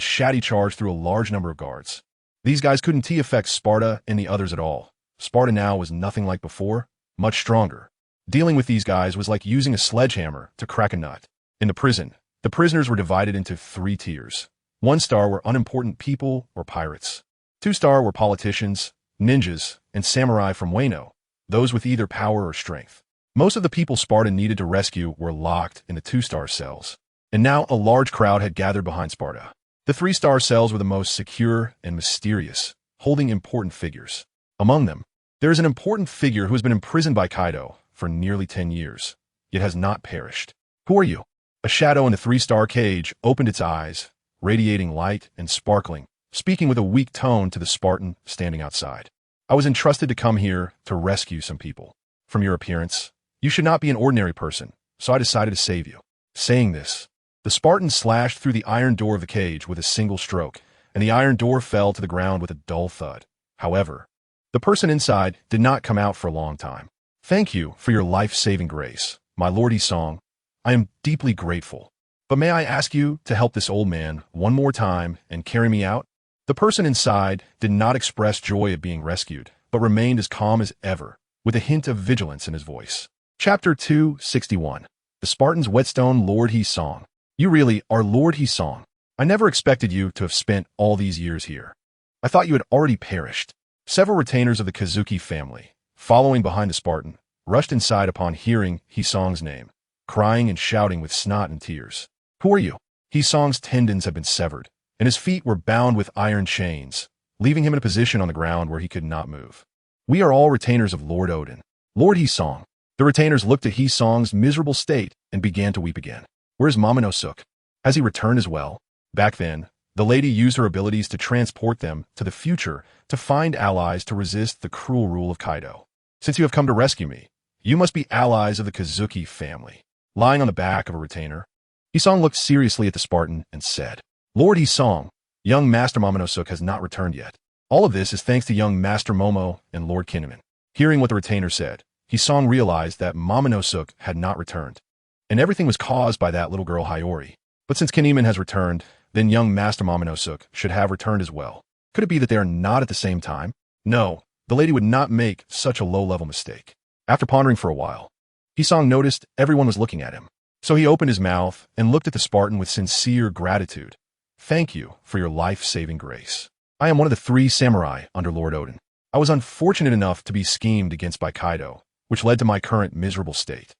Shati charged through a large number of guards. These guys couldn't affect Sparta and the others at all. Sparta now was nothing like before, much stronger. Dealing with these guys was like using a sledgehammer to crack a nut. In the prison, the prisoners were divided into 3 tiers. 1 star were unimportant people or pirates. 2 star were politicians, ninjas, and samurai from Wano, those with either power or strength. Most of the people Sparta needed to rescue were locked in the 2-star cells. And now a large crowd had gathered behind Sparta. The 3-star cells were the most secure and mysterious, holding important figures. Among them, there is an important figure who has been imprisoned by Kaido for nearly 10 years, yet has not perished. Who are you? A shadow in the 3-star cage opened its eyes, radiating light and sparkling, speaking with a weak tone to the Spartan standing outside. I was entrusted to come here to rescue some people. From your appearance, you should not be an ordinary person, so I decided to save you. Saying this, the Spartan slashed through the iron door of the cage with a single stroke, and the iron door fell to the ground with a dull thud. However, the person inside did not come out for a long time. Thank you for your life-saving grace, my Lord Isong. I am deeply grateful. But may I ask you to help this old man one more time and carry me out? The person inside did not express joy at being rescued, but remained as calm as ever, with a hint of vigilance in his voice. Chapter 261. The Spartan's Whetstone Lord Hisong. You really are Lord Hisong. I never expected you to have spent all these years here. I thought you had already perished. Several retainers of the Kazuki family, following behind the Spartan, rushed inside upon hearing Hisong's name, crying and shouting with snot and tears. Who are you? Hisong's tendons had been severed, and his feet were bound with iron chains, leaving him in a position on the ground where he could not move. We are all retainers of Lord Odin. Lord Hisong. The retainers looked at Hisong's miserable state and began to weep again. Where's Momonosuke? Has he returned as well? Back then, the lady used her abilities to transport them to the future to find allies to resist the cruel rule of Kaido. Since you have come to rescue me, you must be allies of the Kazuki family. Lying on the back of a retainer, Hisong looked seriously at the Spartan and said, Lord Hisong, young Master Momonosuke has not returned yet. All of this is thanks to young Master Momo and Lord Kinemon. Hearing what the retainer said, Hisong realized that Momonosuke had not returned, and everything was caused by that little girl Hiyori. But since Kinemon has returned, then young Master Momonosuke should have returned as well. Could it be that they are not at the same time? No, the lady would not make such a low-level mistake. After pondering for a while, Hisong noticed everyone was looking at him. So he opened his mouth and looked at the Spartan with sincere gratitude. Thank you for your life-saving grace. I am one of the 3 samurai under Lord Odin. I was unfortunate enough to be schemed against by Kaido, which led to my current miserable state.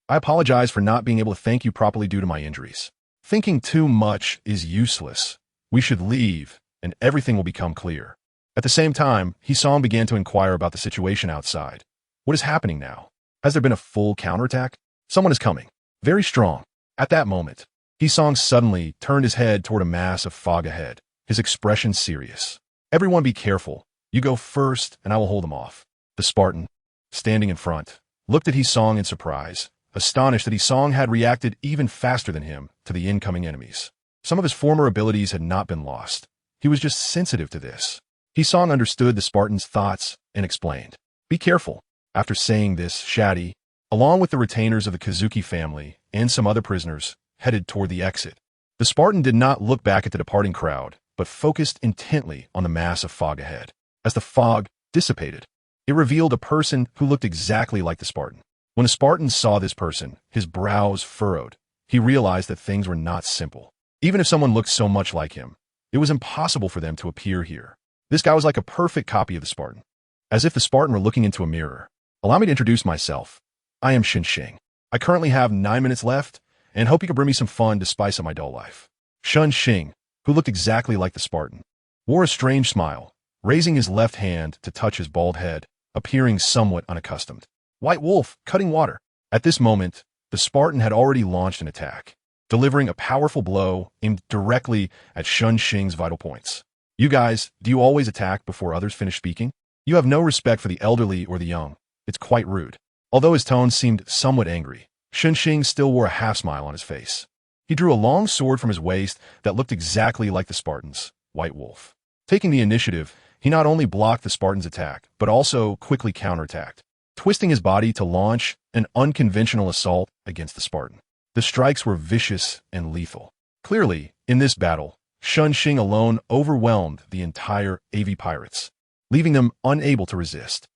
I apologize for not being able to thank you properly due to my injuries. Thinking too much is useless. We should leave, and everything will become clear. At the same time, Hisong began to inquire about the situation outside. What is happening now? Has there been a full counterattack? Someone is coming. Very strong. At that moment, Hisong suddenly turned his head toward a mass of fog ahead. his expression serious. "Everyone be careful. You go first, and I will hold them off." The Spartan, standing in front, looked at Hisong in surprise, astonished that Hisong had reacted even faster than him to the incoming enemies. Some of his former abilities had not been lost. He was just sensitive to this. Hisong understood the Spartan's thoughts and explained, "Be careful." After saying this, Shati, along with the retainers of the Kazuki family and some other prisoners, headed toward the exit. The Spartan did not look back at the departing crowd, but focused intently on the mass of fog ahead. As the fog dissipated, it revealed a person who looked exactly like the Spartan. When the Spartan saw this person, his brows furrowed. He realized that things were not simple. Even if someone looked so much like him, it was impossible for them to appear here. This guy was like a perfect copy of the Spartan. As if the Spartan were looking into a mirror. "Allow me to introduce myself. I am Sheng. I currently have 9 minutes left, and hope you can bring me some fun to spice up my dull life." Sheng, who looked exactly like the Spartan, wore a strange smile, raising his left hand to touch his bald head, appearing somewhat unaccustomed. "White Wolf, cutting water." At this moment, the Spartan had already launched an attack, delivering a powerful blow aimed directly at Sheng's vital points. "You guys, do you always attack before others finish speaking? You have no respect for the elderly or the young. It's quite rude." Although his tone seemed somewhat angry, Sheng still wore a half-smile on his face. He drew a long sword from his waist that looked exactly like the Spartan's, White Wolf. Taking the initiative, he not only blocked the Spartan's attack, but also quickly counterattacked, twisting his body to launch an unconventional assault against the Spartan. The strikes were vicious and lethal. Clearly, in this battle, Sheng alone overwhelmed the entire Aivi pirates, leaving them unable to resist.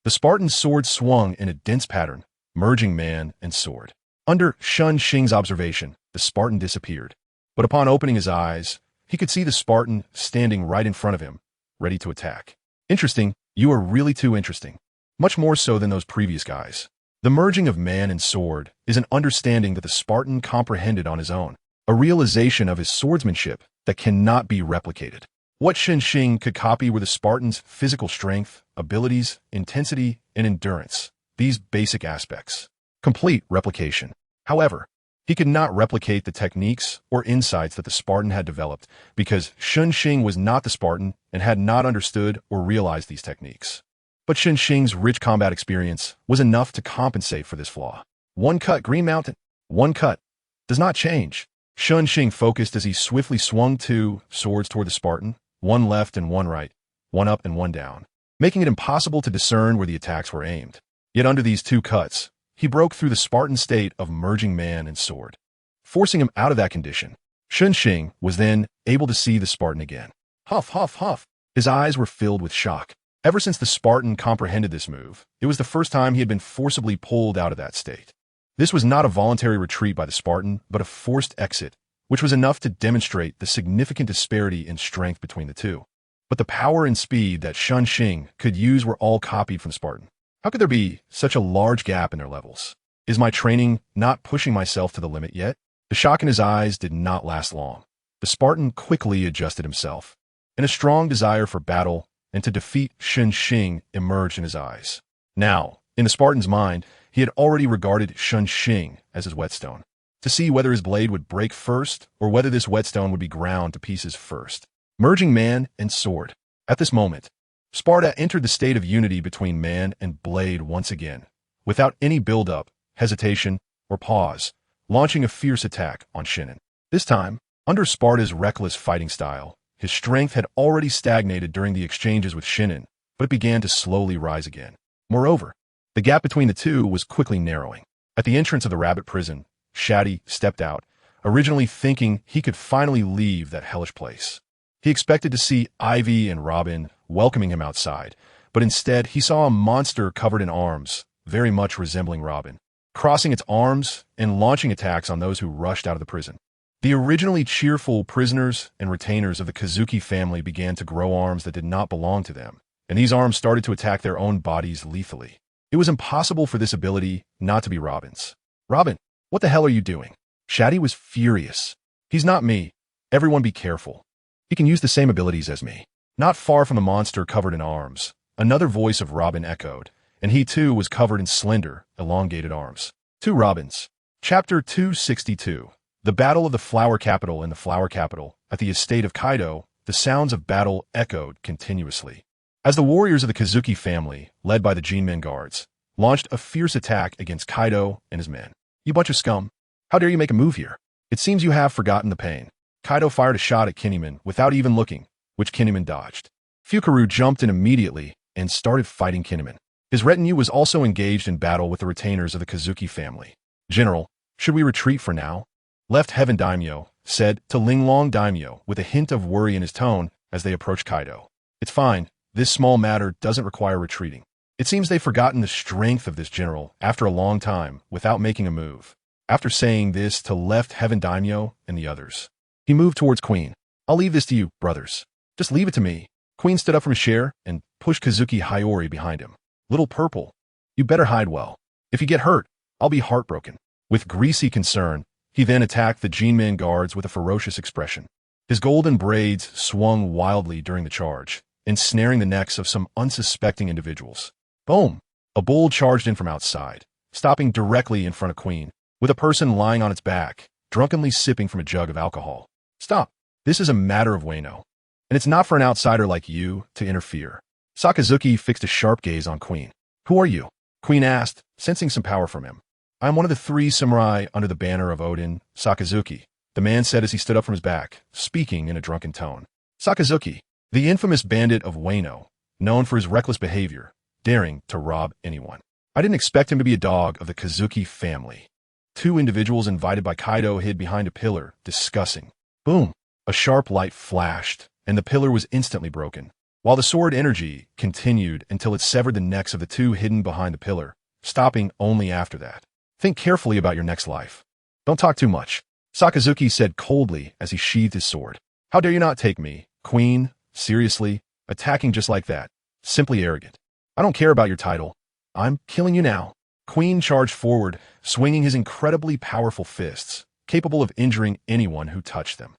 The Spartan's sword swung in a dense pattern, merging man and sword. Under Sheng's observation, the Spartan disappeared. But upon opening his eyes, he could see the Spartan standing right in front of him, ready to attack. "Interesting. You are really too interesting. Much more so than those previous guys." The merging of man and sword is an understanding that the Spartan comprehended on his own, a realization of his swordsmanship that cannot be replicated. What Sheng could copy were the Spartan's physical strength, abilities, intensity, and endurance, these basic aspects. Complete replication. However, he could not replicate the techniques or insights that the Spartan had developed because Sheng was not the Spartan and had not understood or realized these techniques. But Sheng's rich combat experience was enough to compensate for this flaw. One cut, Green Mountain. One cut. Does not change. Sheng focused as he swiftly swung two swords toward the Spartan, one left and one right, one up and one down, making it impossible to discern where the attacks were aimed. Yet under these two cuts, he broke through the Spartan state of merging man and sword, forcing him out of that condition. Sheng was then able to see the Spartan again. Huff, huff, huff. His eyes were filled with shock. Ever since the Spartan comprehended this move, it was the first time he had been forcibly pulled out of that state. This was not a voluntary retreat by the Spartan, but a forced exit, which was enough to demonstrate the significant disparity in strength between the two. But the power and speed that Sheng could use were all copied from Spartan. How could there be such a large gap in their levels? Is my training not pushing myself to the limit yet? The shock in his eyes did not last long. The Spartan quickly adjusted himself, and a strong desire for battle and to defeat Sheng emerged in his eyes. Now, in the Spartan's mind, he had already regarded Sheng as his whetstone, to see whether his blade would break first or whether this whetstone would be ground to pieces first. Merging man and sword. At this moment, Sparta entered the state of unity between man and blade once again, without any build-up, hesitation, or pause, launching a fierce attack on Shingen. This time, under Sparta's reckless fighting style, his strength had already stagnated during the exchanges with Shingen, but it began to slowly rise again. Moreover, the gap between the two was quickly narrowing. At the entrance of the rabbit prison, Shati stepped out, originally thinking he could finally leave that hellish place. He expected to see Aivi and Robin welcoming him outside, but instead he saw a monster covered in arms, very much resembling Robin, crossing its arms and launching attacks on those who rushed out of the prison. The originally cheerful prisoners and retainers of the Kazuki family began to grow arms that did not belong to them, and these arms started to attack their own bodies lethally. It was impossible for this ability not to be Robin's. "Robin, what the hell are you doing?" Shati was furious. "He's not me. Everyone be careful. He can use the same abilities as me." Not far from the monster covered in arms, another voice of Robin echoed, and he too was covered in slender, elongated arms. Two Robins. Chapter 262. The Battle of the Flower Capital in the Flower Capital, at the estate of Kaido, the sounds of battle echoed continuously. As the warriors of the Kazuki family, led by the Jinmen guards, launched a fierce attack against Kaido and his men. You bunch of scum. How dare you make a move here? It seems you have forgotten the pain. Kaido fired a shot at Kinemon without even looking, which Kinemon dodged. Fukaru jumped in immediately and started fighting Kinemon. His retinue was also engaged in battle with the retainers of the Kazuki family. General, should we retreat for now? Left Heaven Daimyo said to Linglong Daimyo with a hint of worry in his tone as they approached Kaido. It's fine. This small matter doesn't require retreating. It seems they've forgotten the strength of this general after a long time without making a move. After saying this to Left Heaven Daimyo and the others, he moved towards Queen. I'll leave this to you, brothers. Just leave it to me. Queen stood up from his chair and pushed Kazuki Hayori behind him. Little Purple, you better hide well. If you get hurt, I'll be heartbroken. With greasy concern, he then attacked the Jinmen guards with a ferocious expression. His golden braids swung wildly during the charge, ensnaring the necks of some unsuspecting individuals. Boom! A bull charged in from outside, stopping directly in front of Queen, with a person lying on its back, drunkenly sipping from a jug of alcohol. Stop! This is a matter of Wano, and it's not for an outsider like you to interfere. Sakazuki fixed a sharp gaze on Queen. Who are you? Queen asked, sensing some power from him. I'm one of the 3 samurai under the banner of Odin, Sakazuki, the man said as he stood up from his back, speaking in a drunken tone. Sakazuki, the infamous bandit of Wano, known for his reckless behavior, daring to rob anyone. I didn't expect him to be a dog of the Kazuki family. 2 individuals invited by Kaido hid behind a pillar, discussing. Boom! A sharp light flashed, and the pillar was instantly broken, while the sword energy continued until it severed the necks of the 2 hidden behind the pillar, stopping only after that. Think carefully about your next life. Don't talk too much, Sakazuki said coldly as he sheathed his sword. How dare you not take me, Queen, seriously, attacking just like that? Simply arrogant. I don't care about your title. I'm killing you now. Queen charged forward, swinging his incredibly powerful fists, capable of injuring anyone who touched them.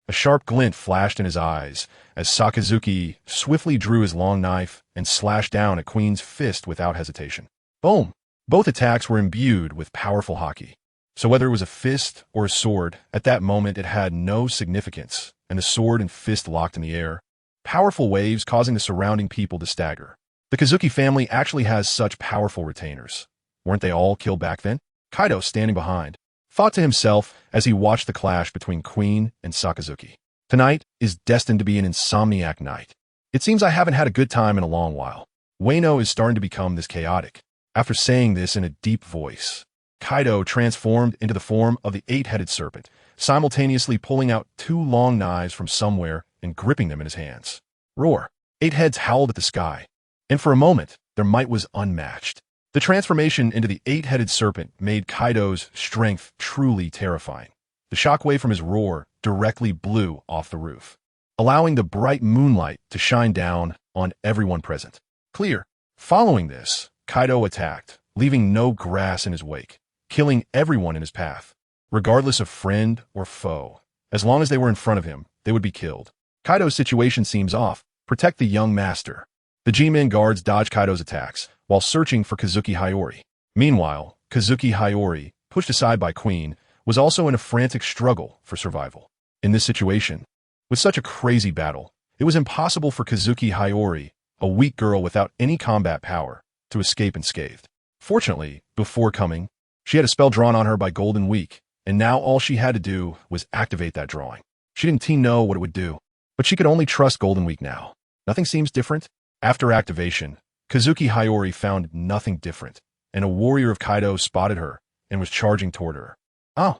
A sharp glint flashed in his eyes as Sakazuki swiftly drew his long knife and slashed down at Queen's fist without hesitation. Boom! Both attacks were imbued with powerful haki. So whether it was a fist or a sword, at that moment it had no significance, and the sword and fist locked in the air, powerful waves causing the surrounding people to stagger. The Kazuki family actually has such powerful retainers. Weren't they all killed back then? Kaido, standing behind, thought to himself as he watched the clash between Queen and Sakazuki. Tonight is destined to be an insomniac night. It seems I haven't had a good time in a long while. Wano is starting to become this chaotic. After saying this in a deep voice, Kaido transformed into the form of the 8-headed serpent, simultaneously pulling out 2 long knives from somewhere and gripping them in his hands. Roar! 8 heads howled at the sky, and for a moment, their might was unmatched. The transformation into the 8-headed serpent made Kaido's strength truly terrifying. The shockwave from his roar directly blew off the roof, allowing the bright moonlight to shine down on everyone present. Clear. Following this, Kaido attacked, leaving no grass in his wake, killing everyone in his path. Regardless of friend or foe, as long as they were in front of him, they would be killed. Kaido's situation seems off. Protect the young master. The G-Men guards dodged Kaido's attacks while searching for Kazuki Hayori. Meanwhile, Kazuki Hayori, pushed aside by Queen, was also in a frantic struggle for survival. In this situation, with such a crazy battle, it was impossible for Kazuki Hayori, a weak girl without any combat power, to escape unscathed. Fortunately, before coming, she had a spell drawn on her by Golden Week, and now all she had to do was activate that drawing. She didn't know what it would do, but she could only trust Golden Week now. Nothing seems different. After activation, Kazuki Hayori found nothing different, and a warrior of Kaido spotted her and was charging toward her. Oh!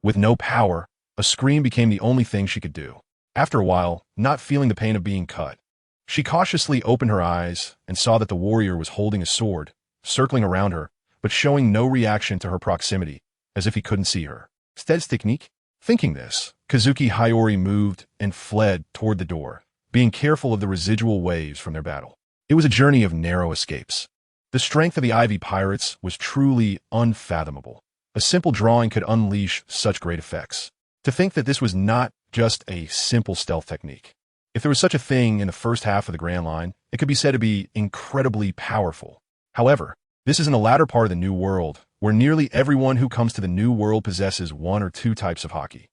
With no power, a scream became the only thing she could do. After a while, not feeling the pain of being cut, she cautiously opened her eyes and saw that the warrior was holding a sword, circling around her, but showing no reaction to her proximity, as if he couldn't see her. Stead's technique? Thinking this, Kazuki Hayori moved and fled toward the door, being careful of the residual waves from their battle. It was a journey of narrow escapes. The strength of the Aivi pirates was truly unfathomable. A simple drawing could unleash such great effects. To think that this was not just a simple stealth technique. If there was such a thing in the first half of the Grand Line, it could be said to be incredibly powerful. However, this is in the latter part of the New World, where nearly everyone who comes to the New World possesses 1 or 2 types of haki.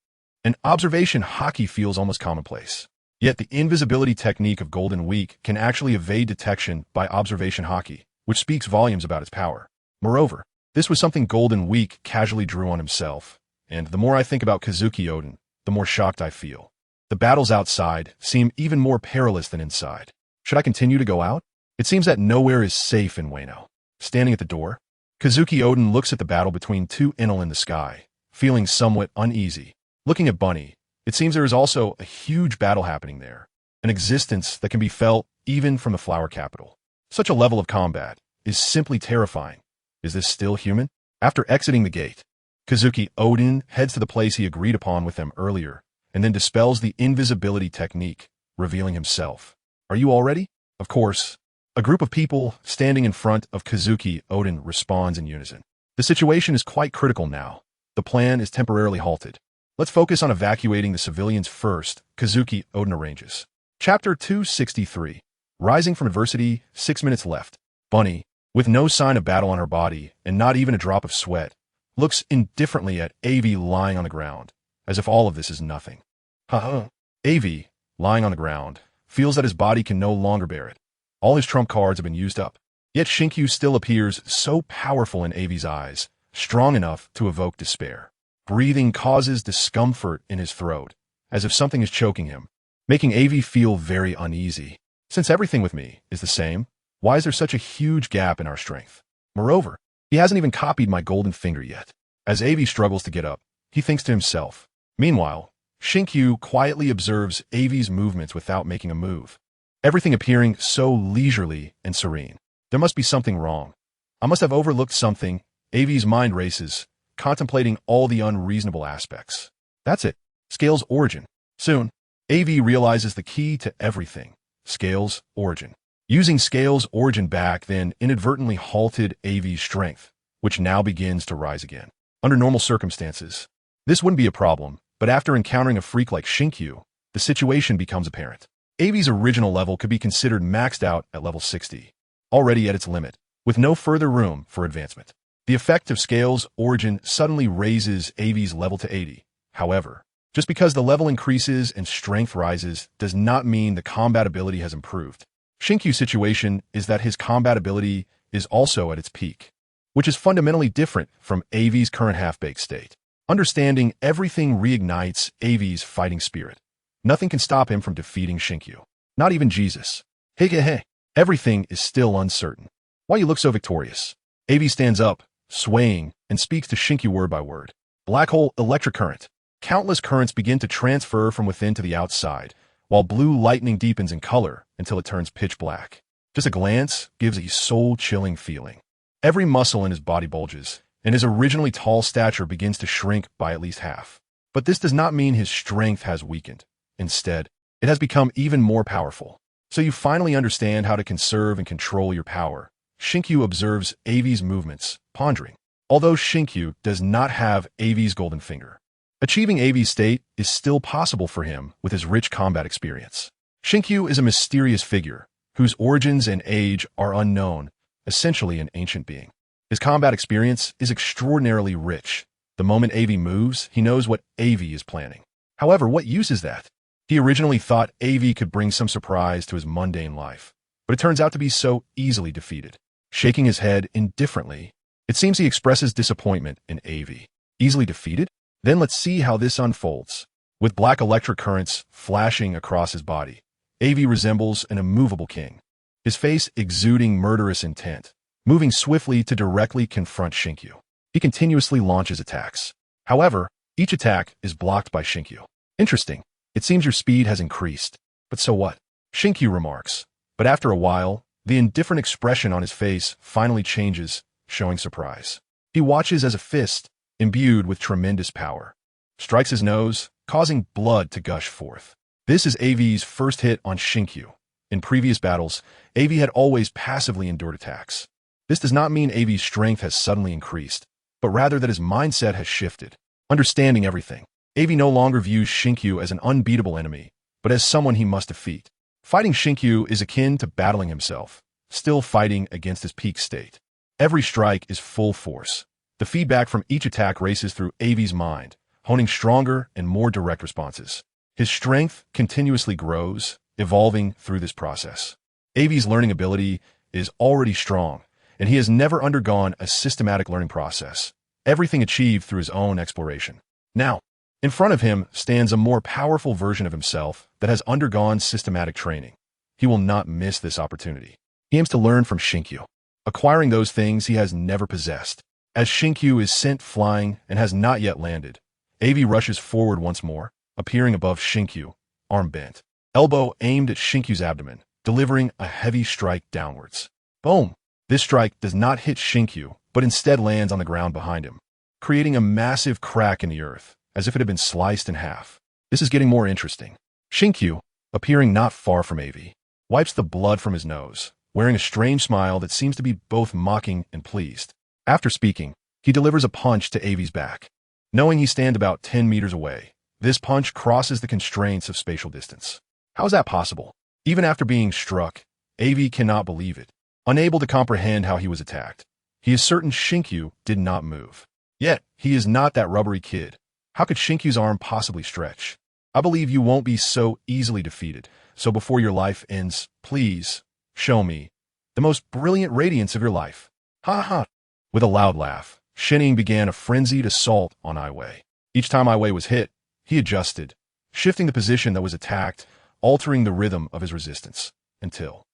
An observation haki feels almost commonplace. Yet the invisibility technique of Golden Week can actually evade detection by observation hockey, which speaks volumes about its power. Moreover, this was something Golden Week casually drew on himself, and the more I think about Kazuki Odin, the more shocked I feel. The battles outside seem even more perilous than inside. Should I continue to go out? It seems that nowhere is safe in Wano. Standing at the door, Kazuki Odin looks at the battle between two Enel in the sky, feeling somewhat uneasy. Looking at Bunny, it seems there is also a huge battle happening there, an existence that can be felt even from the flower capital. Such a level of combat is simply terrifying. Is this still human? After exiting the gate, Kazuki Odin heads to the place he agreed upon with them earlier, and then dispels the invisibility technique, revealing himself. Are you all ready? Of course. A group of people standing in front of Kazuki Odin responds in unison. The situation is quite critical now. The plan is temporarily halted. Let's focus on evacuating the civilians first, Kazuki Odin arranges. Chapter 263. Rising from Adversity, 6 minutes left. Bunny, with no sign of battle on her body and not even a drop of sweat, looks indifferently at Aivi lying on the ground, as if all of this is nothing. Aivi, lying on the ground, feels that his body can no longer bear it. All his trump cards have been used up. Yet Shinkyu still appears so powerful in Aivi's eyes, strong enough to evoke despair. Breathing causes discomfort in his throat, as if something is choking him, making Aivi feel very uneasy. Since everything with me is the same, why is there such a huge gap in our strength? Moreover, he hasn't even copied my golden finger yet. As Aivi struggles to get up, he thinks to himself. Meanwhile, Shinkyu quietly observes Aivi's movements without making a move. Everything appearing so leisurely and serene. There must be something wrong. I must have overlooked something. Aivi's mind races, contemplating all the unreasonable aspects. That's it. Scale's origin. Soon, Aivi realizes the key to everything. Scale's origin. Using Scale's origin back then inadvertently halted Aivi's strength, which now begins to rise again. Under normal circumstances, this wouldn't be a problem, but after encountering a freak like Shinkyu, the situation becomes apparent. Aivi's original level could be considered maxed out at level 60, already at its limit, with no further room for advancement. The effect of Scale's origin suddenly raises Aivi's level to 80. However, just because the level increases and strength rises does not mean the combat ability has improved. Shinkyu's situation is that his combat ability is also at its peak, which is fundamentally different from Aivi's current half-baked state. Understanding everything reignites Aivi's fighting spirit. Nothing can stop him from defeating Shinkyu. Not even Jesus. Hey. Everything is still uncertain. Why you look so victorious? Aivi stands up, swaying, and speaks to Shinkyu word by word. Black hole electric current. Countless currents begin to transfer from within to the outside, while blue lightning deepens in color until it turns pitch black. Just a glance gives a soul-chilling feeling. Every muscle in his body bulges, and his originally tall stature begins to shrink by at least half. But this does not mean his strength has weakened. Instead, it has become even more powerful. So you finally understand how to conserve and control your power. Shinkyu observes Aivi's movements, pondering. Although Shinkyu does not have Aivi's golden finger, achieving Aivi's state is still possible for him with his rich combat experience. Shinkyu is a mysterious figure, whose origins and age are unknown, essentially an ancient being. His combat experience is extraordinarily rich. The moment Aivi moves, he knows what Aivi is planning. However, what use is that? He originally thought Aivi could bring some surprise to his mundane life, but it turns out to be so easily defeated. Shaking his head indifferently, it seems he expresses disappointment in Aivi. Easily defeated? Then let's see how this unfolds. With black electric currents flashing across his body, Aivi resembles an immovable king, his face exuding murderous intent, moving swiftly to directly confront Shinkyu. He continuously launches attacks. However, each attack is blocked by Shinkyu. Interesting. It seems your speed has increased. But so what? Shinkyu remarks. But after a while, the indifferent expression on his face finally changes, showing surprise. He watches as a fist, imbued with tremendous power, strikes his nose, causing blood to gush forth. This is Aivi's first hit on Shinkyu. In previous battles, Aivi had always passively endured attacks. This does not mean Aivi's strength has suddenly increased, but rather that his mindset has shifted. Understanding everything, Aivi no longer views Shinkyu as an unbeatable enemy, but as someone he must defeat. Fighting Shinkyu is akin to battling himself, still fighting against his peak state. Every strike is full force. The feedback from each attack races through Aivi's mind, honing stronger and more direct responses. His strength continuously grows, evolving through this process. Aivi's learning ability is already strong, and he has never undergone a systematic learning process, everything achieved through his own exploration. Now, in front of him stands a more powerful version of himself that has undergone systematic training. He will not miss this opportunity. He aims to learn from Shinkyu, acquiring those things he has never possessed. As Shinkyu is sent flying and has not yet landed, Aivi rushes forward once more, appearing above Shinkyu, arm bent, elbow aimed at Shinkyu's abdomen, delivering a heavy strike downwards. Boom! This strike does not hit Shinkyu, but instead lands on the ground behind him, creating a massive crack in the earth, as if it had been sliced in half. This is getting more interesting. Shinkyu, appearing not far from Aivi, wipes the blood from his nose, wearing a strange smile that seems to be both mocking and pleased. After speaking, he delivers a punch to Aivi's back. Knowing he stands about 10 meters away, this punch crosses the constraints of spatial distance. How is that possible? Even after being struck, Aivi cannot believe it, unable to comprehend how he was attacked. He is certain Shinkyu did not move. Yet, he is not that rubbery kid. How could Shinkyu's arm possibly stretch? I believe you won't be so easily defeated, so before your life ends, please, show me the most brilliant radiance of your life. Ha ha! With a loud laugh, Shinying began a frenzied assault on Aiwei. Each time Aiwei was hit, he adjusted, shifting the position that was attacked, altering the rhythm of his resistance, until,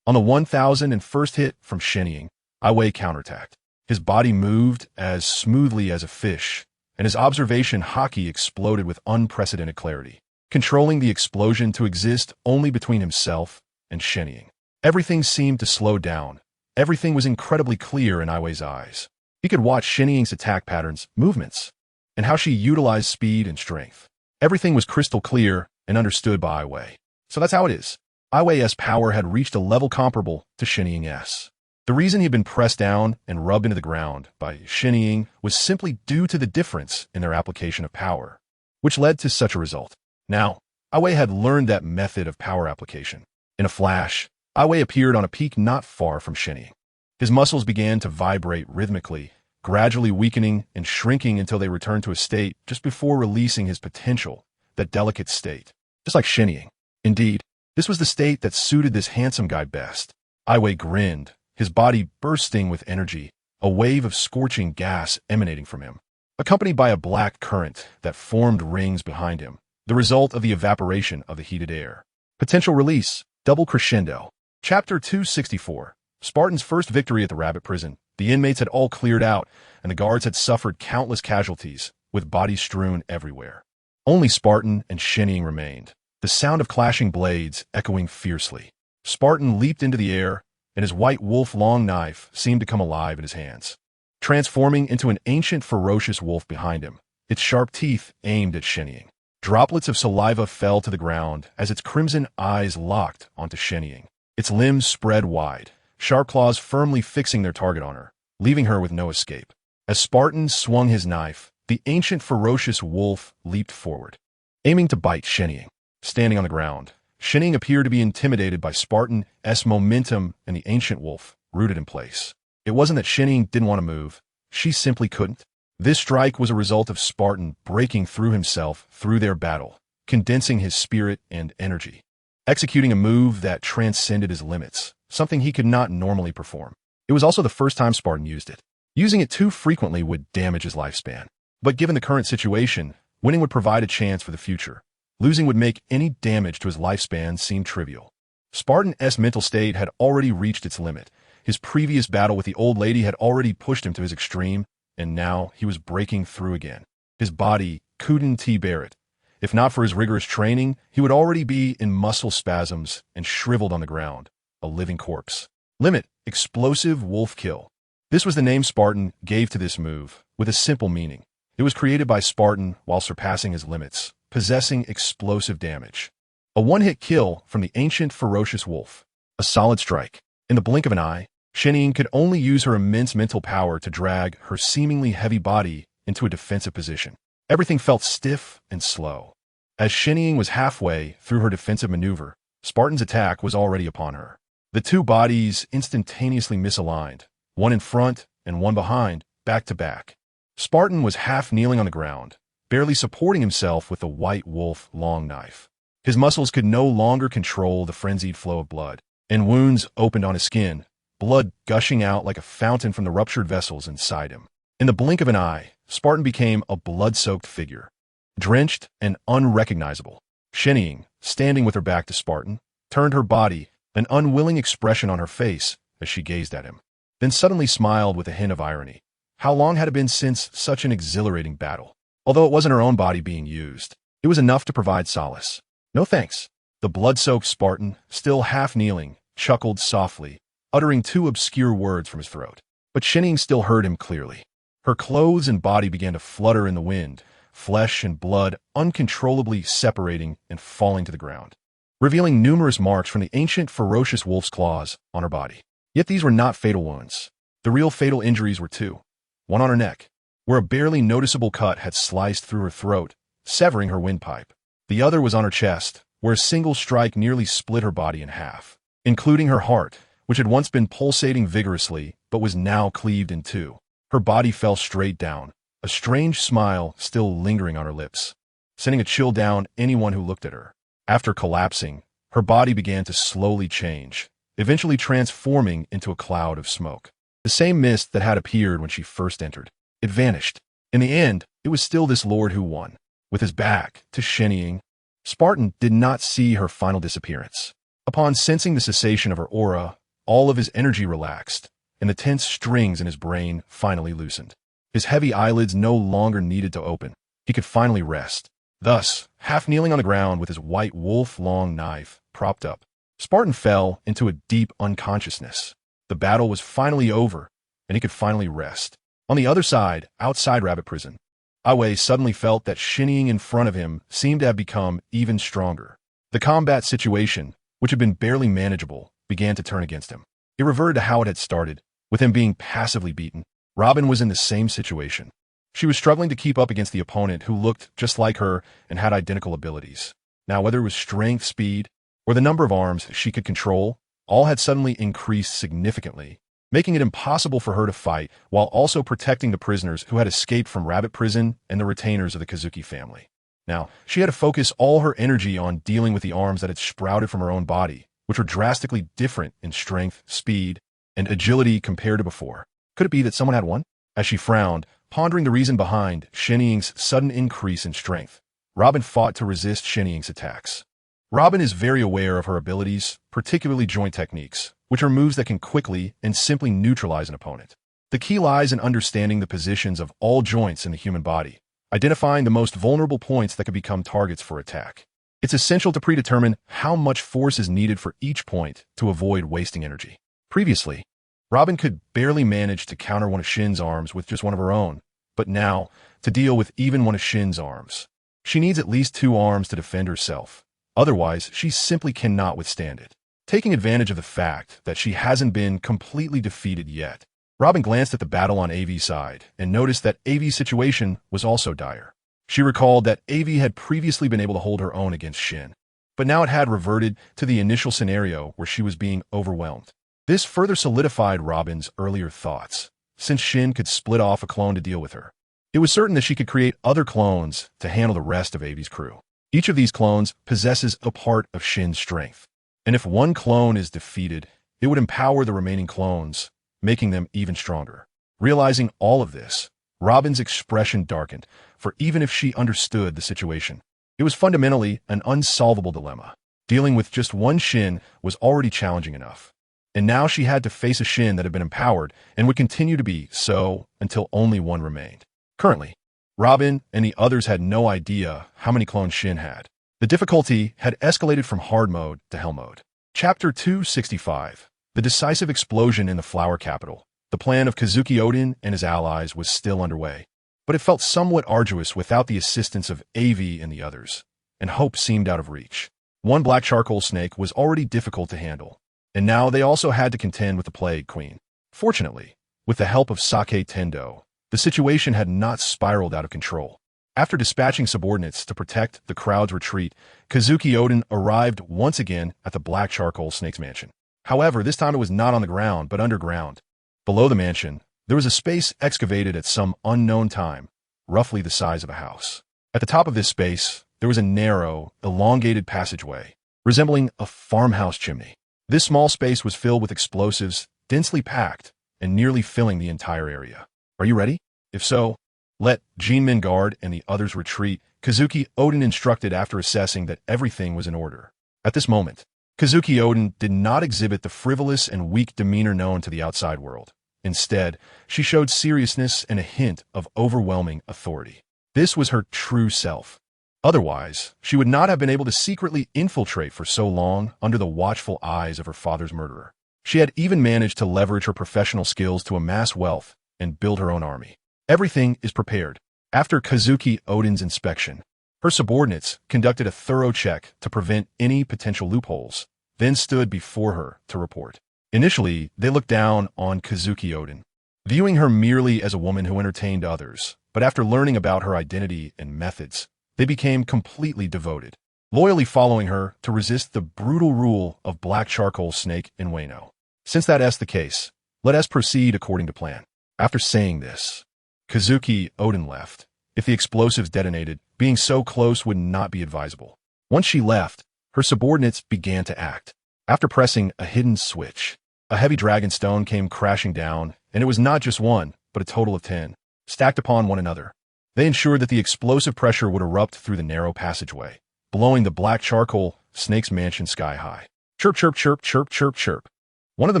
on the 1001st hit from Shinying, Aiwei counterattacked. His body moved as smoothly as a fish, and his observation haki exploded with unprecedented clarity, controlling the explosion to exist only between himself and Shinying. Everything seemed to slow down. Everything was incredibly clear in Aiwei's eyes. He could watch Shinying's attack patterns, movements, and how she utilized speed and strength. Everything was crystal clear and understood by Aiwei. So that's how it is. Aiwei's power had reached a level comparable to Shinying's. The reason he had been pressed down and rubbed into the ground by Shinying was simply due to the difference in their application of power, which led to such a result. Now, Aiwei had learned that method of power application. In a flash, Aiwei appeared on a peak not far from Shinying. His muscles began to vibrate rhythmically, gradually weakening and shrinking until they returned to a state just before releasing his potential, that delicate state, just like Shinying. Indeed, this was the state that suited this handsome guy best. Aiwei grinned, his body bursting with energy, a wave of scorching gas emanating from him, accompanied by a black current that formed rings behind him, the result of the evaporation of the heated air. Potential release, double crescendo. Chapter 264. Spartan's first victory at the rabbit prison. The inmates had all cleared out, and the guards had suffered countless casualties, with bodies strewn everywhere. Only Spartan and Shinying remained, the sound of clashing blades echoing fiercely. Spartan leaped into the air, and his white wolf long knife seemed to come alive in his hands, transforming into an ancient ferocious wolf behind him, its sharp teeth aimed at Shinying. Droplets of saliva fell to the ground as its crimson eyes locked onto Shinying. Its limbs spread wide, sharp claws firmly fixing their target on her, leaving her with no escape. As Spartan swung his knife, the ancient ferocious wolf leaped forward, aiming to bite Shinying. Standing on the ground, Shinying appeared to be intimidated by Spartan's momentum and the ancient wolf, rooted in place. It wasn't that Shinying didn't want to move, she simply couldn't. This strike was a result of Spartan breaking through himself through their battle, condensing his spirit and energy, executing a move that transcended his limits, something he could not normally perform. It was also the first time Spartan used it. Using it too frequently would damage his lifespan. But given the current situation, winning would provide a chance for the future. Losing would make any damage to his lifespan seem trivial. Spartan's mental state had already reached its limit. His previous battle with the old lady had already pushed him to his extreme, and now he was breaking through again. His body couldn't bear it. If not for his rigorous training, he would already be in muscle spasms and shriveled on the ground, a living corpse. Limit, explosive wolf kill. This was the name Spartan gave to this move, with a simple meaning. It was created by Spartan while surpassing his limits, possessing explosive damage. A one-hit kill from the ancient ferocious wolf. A solid strike. In the blink of an eye, Shinying could only use her immense mental power to drag her seemingly heavy body into a defensive position. Everything felt stiff and slow. As Shinying was halfway through her defensive maneuver, Spartan's attack was already upon her. The two bodies instantaneously misaligned, one in front and one behind, back to back. Spartan was half kneeling on the ground, barely supporting himself with the white wolf long knife. His muscles could no longer control the frenzied flow of blood, and wounds opened on his skin, blood gushing out like a fountain from the ruptured vessels inside him. In the blink of an eye, Spartan became a blood-soaked figure, drenched and unrecognizable. Shinnying, standing with her back to Spartan, turned her body, an unwilling expression on her face as she gazed at him, then suddenly smiled with a hint of irony. How long had it been since such an exhilarating battle? Although it wasn't her own body being used, it was enough to provide solace. No thanks. The blood-soaked Spartan, still half kneeling, chuckled softly, uttering two obscure words from his throat. But Shinnying still heard him clearly. Her clothes and body began to flutter in the wind, flesh and blood uncontrollably separating and falling to the ground, revealing numerous marks from the ancient ferocious wolf's claws on her body. Yet these were not fatal wounds. The real fatal injuries were two. One on her neck, where a barely noticeable cut had sliced through her throat, severing her windpipe. The other was on her chest, where a single strike nearly split her body in half, including her heart, which had once been pulsating vigorously but was now cleaved in two. Her body fell straight down, a strange smile still lingering on her lips, sending a chill down anyone who looked at her. After collapsing, her body began to slowly change, eventually transforming into a cloud of smoke. The same mist that had appeared when she first entered. It vanished. In the end, it was still this lord who won. With his back to Shinnying, Spartan did not see her final disappearance. Upon sensing the cessation of her aura, all of his energy relaxed, and the tense strings in his brain finally loosened. His heavy eyelids no longer needed to open. He could finally rest. Thus, half kneeling on the ground with his white wolf-long knife propped up, Spartan fell into a deep unconsciousness. The battle was finally over, and he could finally rest. On the other side, outside Rabbit Prison, Aivi suddenly felt that Shinnying in front of him seemed to have become even stronger. The combat situation, which had been barely manageable, began to turn against him. It reverted to how it had started, with him being passively beaten. Robin was in the same situation. She was struggling to keep up against the opponent who looked just like her and had identical abilities. Now, whether it was strength, speed, or the number of arms she could control, all had suddenly increased significantly, making it impossible for her to fight while also protecting the prisoners who had escaped from Rabbit Prison and the retainers of the Kazuki family. Now, she had to focus all her energy on dealing with the arms that had sprouted from her own body, which were drastically different in strength, speed, and agility compared to before. Could it be that someone had won? As she frowned, pondering the reason behind Shinnying's sudden increase in strength, Robin fought to resist Shinnying's attacks. Robin is very aware of her abilities, particularly joint techniques, which are moves that can quickly and simply neutralize an opponent. The key lies in understanding the positions of all joints in the human body, identifying the most vulnerable points that could become targets for attack. It's essential to predetermine how much force is needed for each point to avoid wasting energy. Previously, Robin could barely manage to counter one of Shin's arms with just one of her own, but now, to deal with even one of Shin's arms, she needs at least two arms to defend herself. Otherwise, she simply cannot withstand it. Taking advantage of the fact that she hasn't been completely defeated yet, Robin glanced at the battle on Aivi's side and noticed that Aivi's situation was also dire. She recalled that Aivi had previously been able to hold her own against Shin, but now it had reverted to the initial scenario where she was being overwhelmed. This further solidified Robin's earlier thoughts, since Shin could split off a clone to deal with her. It was certain that she could create other clones to handle the rest of Aivi's crew. Each of these clones possesses a part of Shin's strength, and if one clone is defeated, it would empower the remaining clones, making them even stronger. Realizing all of this, Robin's expression darkened, for even if she understood the situation, it was fundamentally an unsolvable dilemma. Dealing with just one Shin was already challenging enough, and now she had to face a Shin that had been empowered and would continue to be so until only one remained. Currently, Robin and the others had no idea how many clones Shin had. The difficulty had escalated from hard mode to hell mode. Chapter 265. The decisive explosion in the Flower Capital. The plan of Kazuki Odin and his allies was still underway, but it felt somewhat arduous without the assistance of Aivi and the others, and hope seemed out of reach. One black charcoal snake was already difficult to handle, and now they also had to contend with the Plague Queen. Fortunately, with the help of Sake Tendo, the situation had not spiraled out of control. After dispatching subordinates to protect the crowd's retreat, Kazuki Odin arrived once again at the Black Charcoal Snake's mansion. However, this time it was not on the ground, but underground. Below the mansion, there was a space excavated at some unknown time, roughly the size of a house. At the top of this space, there was a narrow, elongated passageway, resembling a farmhouse chimney. This small space was filled with explosives, densely packed, and nearly filling the entire area. Are you ready? If so, let Jinmin guard and the others retreat, Kazuki Oden instructed after assessing that everything was in order. At this moment, Kazuki Oden did not exhibit the frivolous and weak demeanor known to the outside world. Instead, she showed seriousness and a hint of overwhelming authority. This was her true self. Otherwise, she would not have been able to secretly infiltrate for so long under the watchful eyes of her father's murderer. She had even managed to leverage her professional skills to amass wealth and build her own army. Everything is prepared. After Kazuki Oden's inspection, her subordinates conducted a thorough check to prevent any potential loopholes, then stood before her to report. Initially, they looked down on Kazuki Oden, viewing her merely as a woman who entertained others, but after learning about her identity and methods, they became completely devoted, loyally following her to resist the brutal rule of Black Charcoal Snake in Wano. Since that is the case, let us proceed according to plan. After saying this, Kazuki Oden left. If the explosives detonated, being so close would not be advisable. Once she left, her subordinates began to act. After pressing a hidden switch, a heavy dragon stone came crashing down, and it was not just one, but a total of 10, stacked upon one another. They ensured that the explosive pressure would erupt through the narrow passageway, blowing the Black Charcoal Snake's mansion sky high. Chirp, chirp, chirp, chirp, chirp, chirp. One of the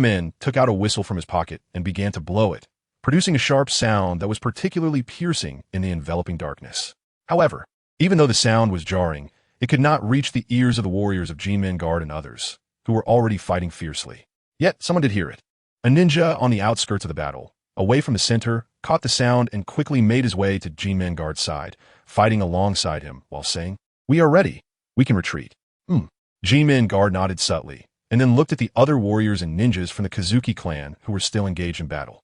men took out a whistle from his pocket and began to blow it, producing a sharp sound that was particularly piercing in the enveloping darkness. However, even though the sound was jarring, it could not reach the ears of the warriors of Jinmin Guard and others, who were already fighting fiercely. Yet someone did hear it. A ninja on the outskirts of the battle, away from the center, caught the sound and quickly made his way to Jinmin Guard's side, fighting alongside him while saying, "We are ready. We can retreat." Jinmin Guard nodded subtly, and then looked at the other warriors and ninjas from the Kazuki clan who were still engaged in battle.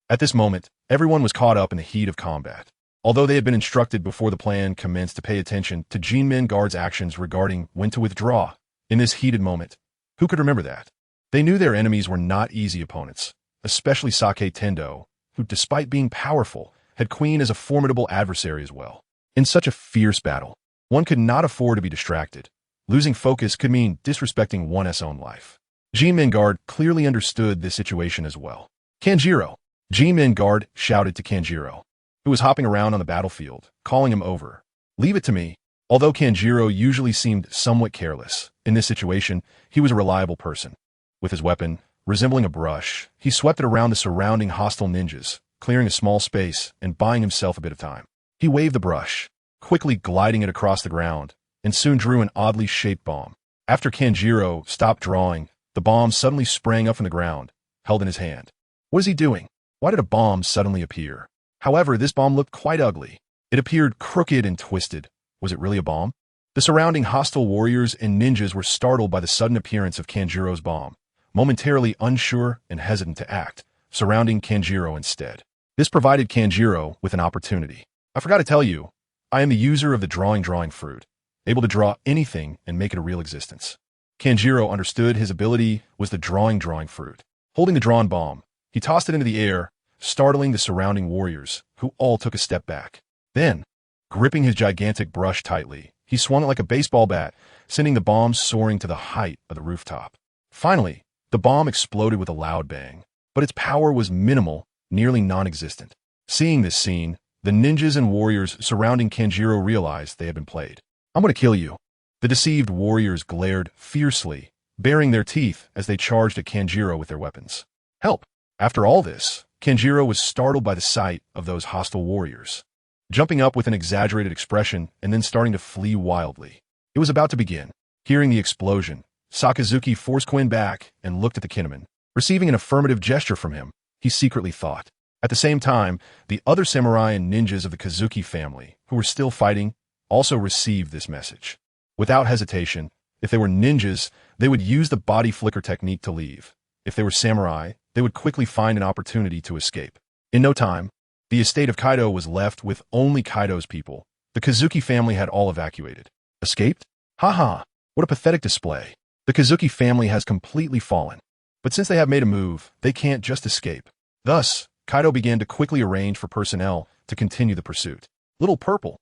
At this moment, everyone was caught up in the heat of combat. Although they had been instructed before the plan commenced to pay attention to Jinmin Guard's actions regarding when to withdraw, in this heated moment, who could remember that? They knew their enemies were not easy opponents, especially Sake Tendo, who, despite being powerful, had Queen as a formidable adversary as well. In such a fierce battle, one could not afford to be distracted. Losing focus could mean disrespecting one's own life. Jinmin Guard clearly understood this situation as well. "Kanjiro!" Jinmin Guard shouted to Kanjiro, who was hopping around on the battlefield, calling him over. "Leave it to me." Although Kanjiro usually seemed somewhat careless, in this situation, he was a reliable person. With his weapon, resembling a brush, he swept it around the surrounding hostile ninjas, clearing a small space and buying himself a bit of time. He waved the brush, quickly gliding it across the ground, and soon drew an oddly shaped bomb. After Kanjiro stopped drawing, the bomb suddenly sprang up from the ground, held in his hand. What is he doing? Why did a bomb suddenly appear? However, this bomb looked quite ugly. It appeared crooked and twisted. Was it really a bomb? The surrounding hostile warriors and ninjas were startled by the sudden appearance of Kanjiro's bomb, momentarily unsure and hesitant to act, surrounding Kanjiro instead. This provided Kanjiro with an opportunity. "I forgot to tell you, I am the user of the drawing fruit, able to draw anything and make it a real existence." Kanjiro understood his ability was the drawing fruit. Holding the drawn bomb, he tossed it into the air, startling the surrounding warriors, who all took a step back. Then, gripping his gigantic brush tightly, he swung it like a baseball bat, sending the bomb soaring to the height of the rooftop. Finally, the bomb exploded with a loud bang, but its power was minimal, nearly non-existent. Seeing this scene, the ninjas and warriors surrounding Kanjiro realized they had been played. "I'm going to kill you." The deceived warriors glared fiercely, baring their teeth as they charged at Kanjiro with their weapons. "Help!" After all this, Kanjiro was startled by the sight of those hostile warriors, jumping up with an exaggerated expression and then starting to flee wildly. It was about to begin. Hearing the explosion, Sakazuki forced Quinn back and looked at the Kinemon. Receiving an affirmative gesture from him, he secretly thought. At the same time, the other samurai and ninjas of the Kazuki family, who were still fighting, also received this message. Without hesitation, if they were ninjas, they would use the body flicker technique to leave. If they were samurai, they would quickly find an opportunity to escape. In no time, the estate of Kaido was left with only Kaido's people. The Kazuki family had all evacuated. Escaped? Haha, what a pathetic display. The Kazuki family has completely fallen. But since they have made a move, they can't just escape. Thus, Kaido began to quickly arrange for personnel to continue the pursuit. Little Purple,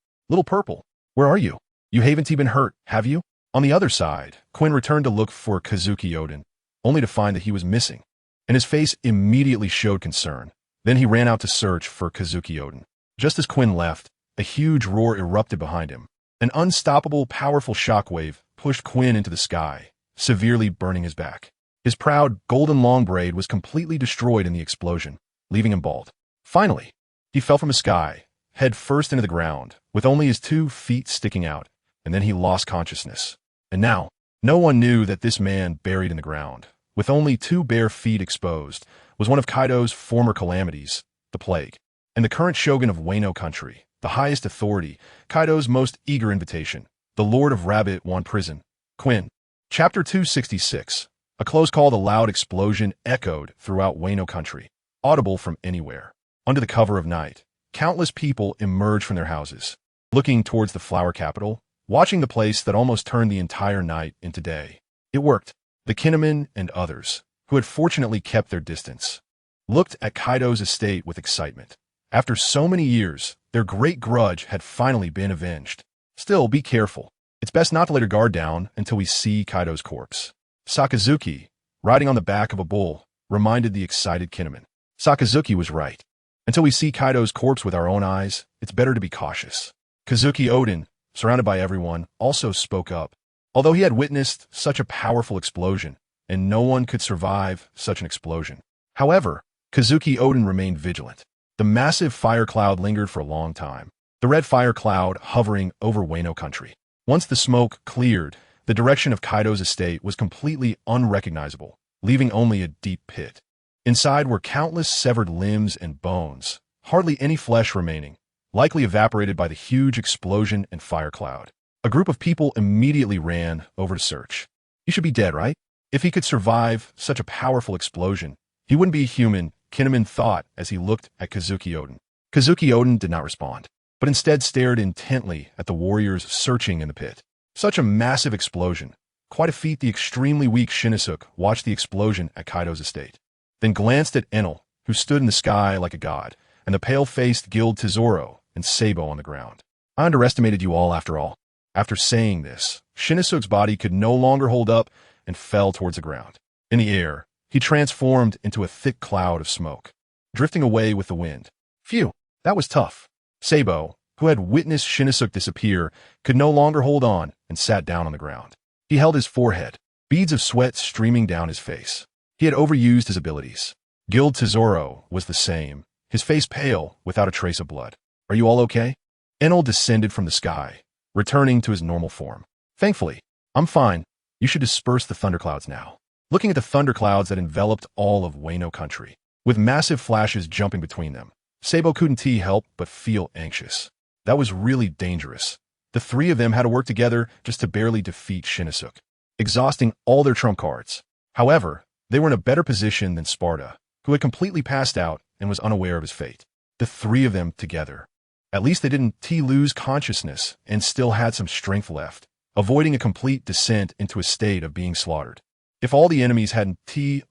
Where are you? You haven't even hurt, have you? On the other side, Quinn returned to look for Kazuki Odin, only to find that he was missing, and his face immediately showed concern. Then he ran out to search for Kazuki Odin. Just as Quinn left, a huge roar erupted behind him. An unstoppable, powerful shockwave pushed Quinn into the sky, severely burning his back. His proud, golden long braid was completely destroyed in the explosion, leaving him bald. Finally, he fell from the sky, head first into the ground, with only his 2 feet sticking out, and then he lost consciousness. And now, no one knew that this man buried in the ground, with only 2 bare feet exposed, was one of Kaido's former calamities, the plague, and the current shogun of Wano country, the highest authority, Kaido's most eager invitation, the Lord of Rabbit One Prison, Quinn. Chapter 266. A close call. The loud explosion echoed throughout Wano country, audible from anywhere. Under the cover of night, countless people emerged from their houses, looking towards the flower capital, watching the place that almost turned the entire night into day. It worked. The Kinnaman and others, who had fortunately kept their distance, looked at Kaido's estate with excitement. After so many years, their great grudge had finally been avenged. Still, be careful. It's best not to let your guard down until we see Kaido's corpse. Sakazuki, riding on the back of a bull, reminded the excited Kinnaman. Sakazuki was right. Until we see Kaido's corpse with our own eyes, it's better to be cautious. Kazuki Odin, surrounded by everyone, also spoke up. Although he had witnessed such a powerful explosion, and no one could survive such an explosion. However, Kazuki Odin remained vigilant. The massive fire cloud lingered for a long time, the red fire cloud hovering over Wano country. Once the smoke cleared, the direction of Kaido's estate was completely unrecognizable, leaving only a deep pit. Inside were countless severed limbs and bones, hardly any flesh remaining, likely evaporated by the huge explosion and fire cloud. A group of people immediately ran over to search. He should be dead, right? If he could survive such a powerful explosion, he wouldn't be human, Kinnaman thought as he looked at Kazuki Odin. Kazuki Odin did not respond, but instead stared intently at the warriors searching in the pit. Such a massive explosion. Quite a feat. The extremely weak Shinizuka watched the explosion at Kaido's estate, then glanced at Enel, who stood in the sky like a god, and the pale-faced Guild Tesoro and Sabo on the ground. I underestimated you all after all. After saying this, Shinizuka's body could no longer hold up and fell towards the ground. In the air, he transformed into a thick cloud of smoke, drifting away with the wind. Phew, that was tough. Sabo, who had witnessed Shinizuka disappear, could no longer hold on and sat down on the ground. He held his forehead, beads of sweat streaming down his face. He had overused his abilities. Guild Tesoro was the same, his face pale without a trace of blood. Are you all okay? Enel descended from the sky, returning to his normal form. Thankfully, I'm fine. You should disperse the thunderclouds now. Looking at the thunderclouds that enveloped all of Wano country, with massive flashes jumping between them, Sabo couldn't help but feel anxious. That was really dangerous. The 3 of them had to work together just to barely defeat Shinizuka, exhausting all their trump cards. However, they were in a better position than Sparta, who had completely passed out and was unaware of his fate. The 3 of them together. At least they didn't lose consciousness and still had some strength left, avoiding a complete descent into a state of being slaughtered. If all the enemies hadn't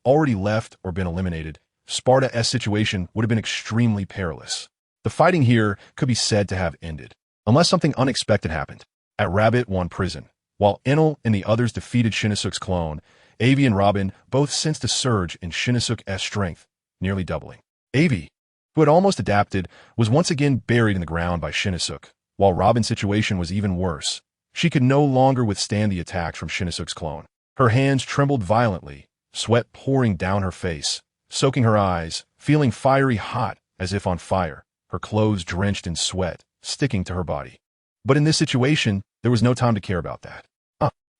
already left or been eliminated, Sparta's situation would have been extremely perilous. The fighting here could be said to have ended, unless something unexpected happened. At Rabbit One Prison, while Enel and the others defeated Shinizuka's clone, Aivi and Robin both sensed a surge in Shinizuka's strength, nearly doubling. Aivi, who had almost adapted, was once again buried in the ground by Shinizuka, while Robin's situation was even worse. She could no longer withstand the attacks from Shinizuka's clone. Her hands trembled violently, sweat pouring down her face, soaking her eyes, feeling fiery hot as if on fire, her clothes drenched in sweat, sticking to her body. But in this situation, there was no time to care about that.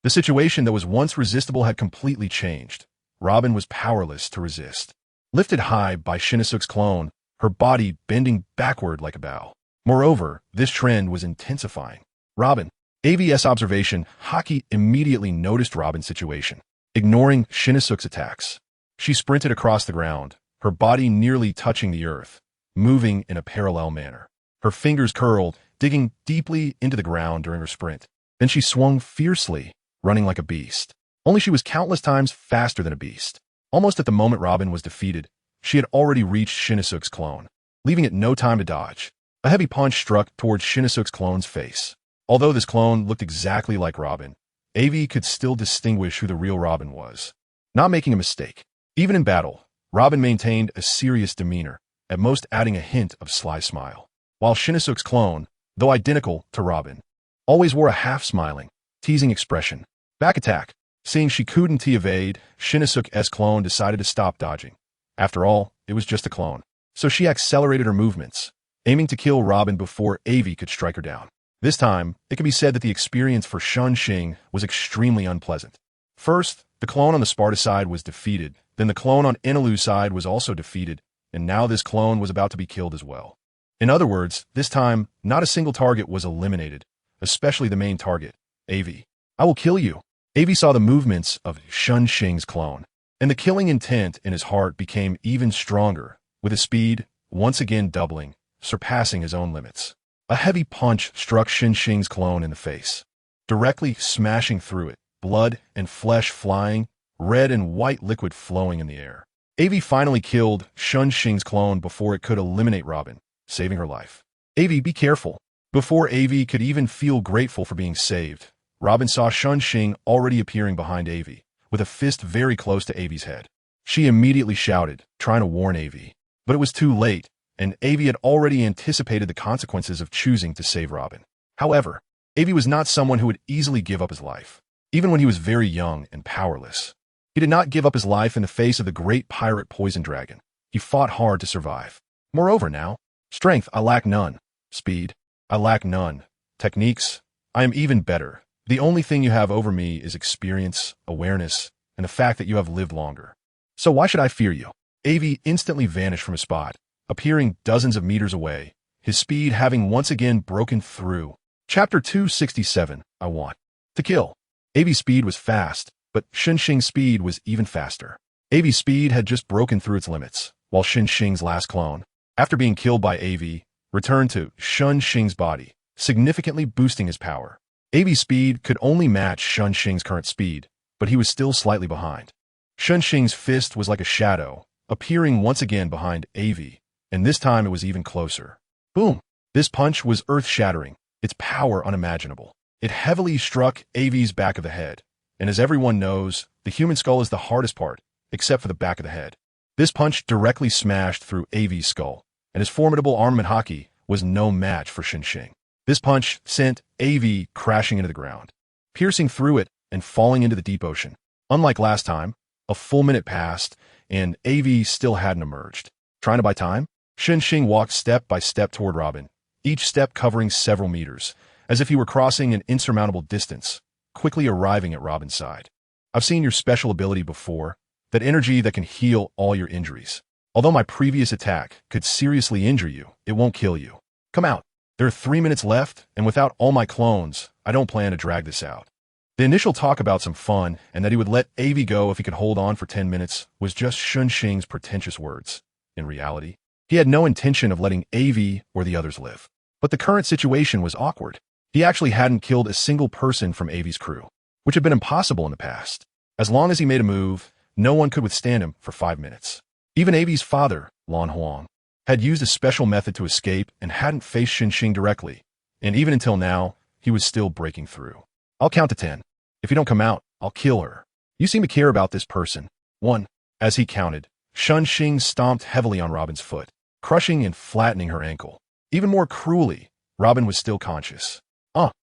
The situation that was once resistible had completely changed. Robin was powerless to resist. Lifted high by Shinizuka's clone, her body bending backward like a bow. Moreover, this trend was intensifying. Robin. AVS observation, Haki immediately noticed Robin's situation, ignoring Shinizuka's attacks. She sprinted across the ground, her body nearly touching the earth, moving in a parallel manner. Her fingers curled, digging deeply into the ground during her sprint. Then she swung fiercely, running like a beast. Only she was countless times faster than a beast. Almost at the moment Robin was defeated, she had already reached Shinizuka's clone, leaving it no time to dodge. A heavy punch struck towards Shinizuka's clone's face. Although this clone looked exactly like Robin, Aivi could still distinguish who the real Robin was. Not making a mistake. Even in battle, Robin maintained a serious demeanor, at most adding a hint of sly smile. While Shinnosuk's clone, though identical to Robin, always wore a half-smiling, teasing expression. Back attack. Seeing she couldn't evade, Shinnosuk's clone decided to stop dodging. After all, it was just a clone. So she accelerated her movements, aiming to kill Robin before Aivi could strike her down. This time, it can be said that the experience for Shunxing was extremely unpleasant. First, the clone on the Sparta side was defeated, then the clone on Inalu's side was also defeated, and now this clone was about to be killed as well. In other words, this time, not a single target was eliminated, especially the main target, Aivi. I will kill you. Aivi saw the movements of Shunxing's clone, and the killing intent in his heart became even stronger, with his speed once again doubling, surpassing his own limits. A heavy punch struck Shunxing's clone in the face, directly smashing through it, blood and flesh flying, red and white liquid flowing in the air. Aivi finally killed Shunxing's clone before it could eliminate Robin, saving her life. Aivi, be careful. Before Aivi could even feel grateful for being saved, Robin saw Shunxing already appearing behind Aivi, with a fist very close to Aivi's head. She immediately shouted, trying to warn Aivi. But it was too late, and Aivi had already anticipated the consequences of choosing to save Robin. However, Aivi was not someone who would easily give up his life, even when he was very young and powerless. He did not give up his life in the face of the great pirate poison dragon. He fought hard to survive. Moreover now, strength I lack none. Speed I lack none. Techniques I am even better. The only thing you have over me is experience, awareness, and the fact that you have lived longer. So why should I fear you? Aivi instantly vanished from his spot, appearing dozens of meters away, his speed having once again broken through. Chapter 267, I want to kill. Aivi's speed was fast, but Shunxing's speed was even faster. Aivi's speed had just broken through its limits, while Shunxing's last clone, after being killed by Aivi, returned to Shunxing's body, significantly boosting his power. Aivi's speed could only match Shunxing's current speed, but he was still slightly behind. Shunxing's fist was like a shadow, appearing once again behind Aivi, and this time it was even closer. Boom! This punch was earth-shattering, its power unimaginable. It heavily struck Aivi's back of the head, and as everyone knows, the human skull is the hardest part, except for the back of the head. This punch directly smashed through Aivi's skull, and his formidable armament haki was no match for Shunxing. This punch sent Aivi crashing into the ground, piercing through it and falling into the deep ocean. Unlike last time, a full minute passed, and Aivi still hadn't emerged. Trying to buy time, Shunxing walked step by step toward Robin, each step covering several meters, as if he were crossing an insurmountable distance, quickly arriving at Robin's side. I've seen your special ability before, that energy that can heal all your injuries. Although my previous attack could seriously injure you, it won't kill you. Come out. There are 3 minutes left, and without all my clones, I don't plan to drag this out. The initial talk about some fun, and that he would let Aivi go if he could hold on for 10 minutes, was just Shunxing's pretentious words. In reality, he had no intention of letting Aivi or the others live. But the current situation was awkward. He actually hadn't killed a single person from Aivi's crew, which had been impossible in the past. As long as he made a move, no one could withstand him for 5 minutes. Even Aivi's father, Lan Huang, had used a special method to escape and hadn't faced Shunxing directly, and even until now, he was still breaking through. I'll count to 10. If you don't come out, I'll kill her. You seem to care about this person. 1. As he counted, Shunxing stomped heavily on Robin's foot, crushing and flattening her ankle. Even more cruelly, Robin was still conscious.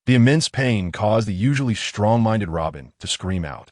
The immense pain caused the usually strong-minded Robin to scream out,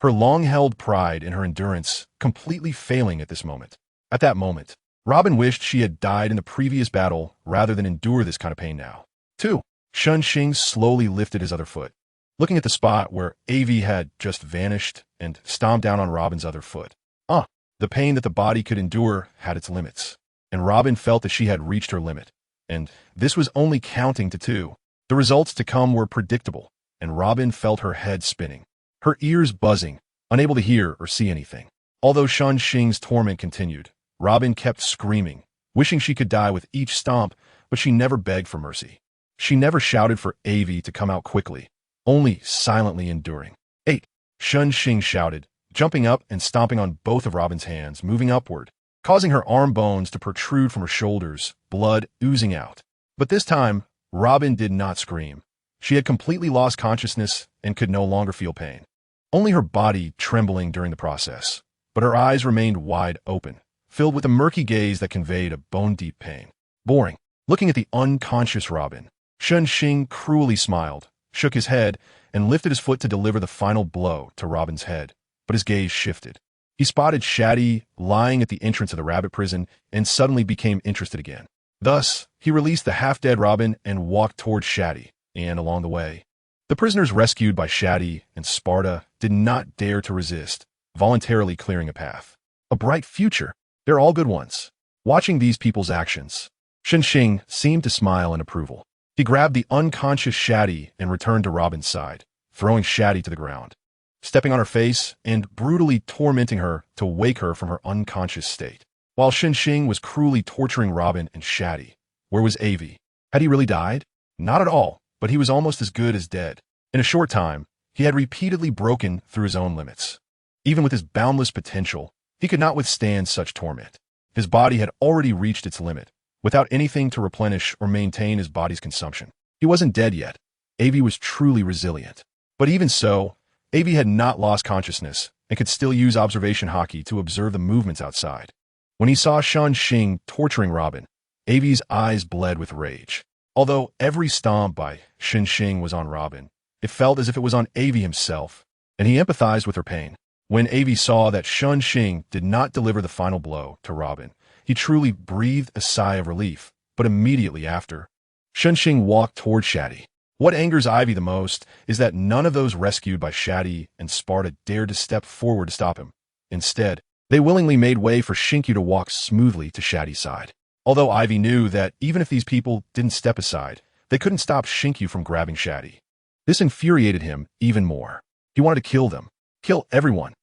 her long-held pride in her endurance completely failing at this moment. At that moment, Robin wished she had died in the previous battle rather than endure this kind of pain now. 2. Shunxing slowly lifted his other foot, looking at the spot where Aivi had just vanished and stomped down on Robin's other foot. The pain that the body could endure had its limits, and Robin felt that she had reached her limit, and this was only counting to 2. The results to come were predictable, and Robin felt her head spinning, her ears buzzing, unable to hear or see anything. Although Shunxing's torment continued, Robin kept screaming, wishing she could die with each stomp, but she never begged for mercy. She never shouted for Aivi to come out quickly, only silently enduring. 8. Shunxing shouted, jumping up and stomping on both of Robin's hands, moving upward, causing her arm bones to protrude from her shoulders, blood oozing out. But this time, Robin did not scream. She had completely lost consciousness and could no longer feel pain. Only her body trembling during the process, but her eyes remained wide open, filled with a murky gaze that conveyed a bone-deep pain. Boring. Looking at the unconscious Robin, Shun-Shing cruelly smiled, shook his head, and lifted his foot to deliver the final blow to Robin's head, but his gaze shifted. He spotted Shati lying at the entrance of the rabbit prison and suddenly became interested again. Thus, he released the half-dead Robin and walked towards Shati, and along the way, the prisoners rescued by Shati and Sparta did not dare to resist, voluntarily clearing a path. A bright future. They're all good ones. Watching these people's actions, Shun-Shing seemed to smile in approval. He grabbed the unconscious Shati and returned to Robin's side, throwing Shati to the ground, stepping on her face and brutally tormenting her to wake her from her unconscious state. While Shun-Shing was cruelly torturing Robin and Shati, where was Aivi? Had he really died? Not at all, but he was almost as good as dead. In a short time, he had repeatedly broken through his own limits. Even with his boundless potential, he could not withstand such torment. His body had already reached its limit, without anything to replenish or maintain his body's consumption. He wasn't dead yet. Aivi was truly resilient. But even so, Aivi had not lost consciousness and could still use observation hockey to observe the movements outside. When he saw Shun-Shing torturing Robin, Aivi's eyes bled with rage. Although every stomp by Shun-Shing was on Robin, it felt as if it was on Aivi himself, and he empathized with her pain. When Aivi saw that Shun-Shing did not deliver the final blow to Robin, he truly breathed a sigh of relief, but immediately after, Shun-Shing walked toward Shati. What angers Aivi the most is that none of those rescued by Shati and Sparta dared to step forward to stop him. Instead, they willingly made way for Shinku to walk smoothly to Shati's side. Although Aivi knew that even if these people didn't step aside, they couldn't stop Shinku from grabbing Shati. This infuriated him even more. He wanted to kill them. Kill everyone.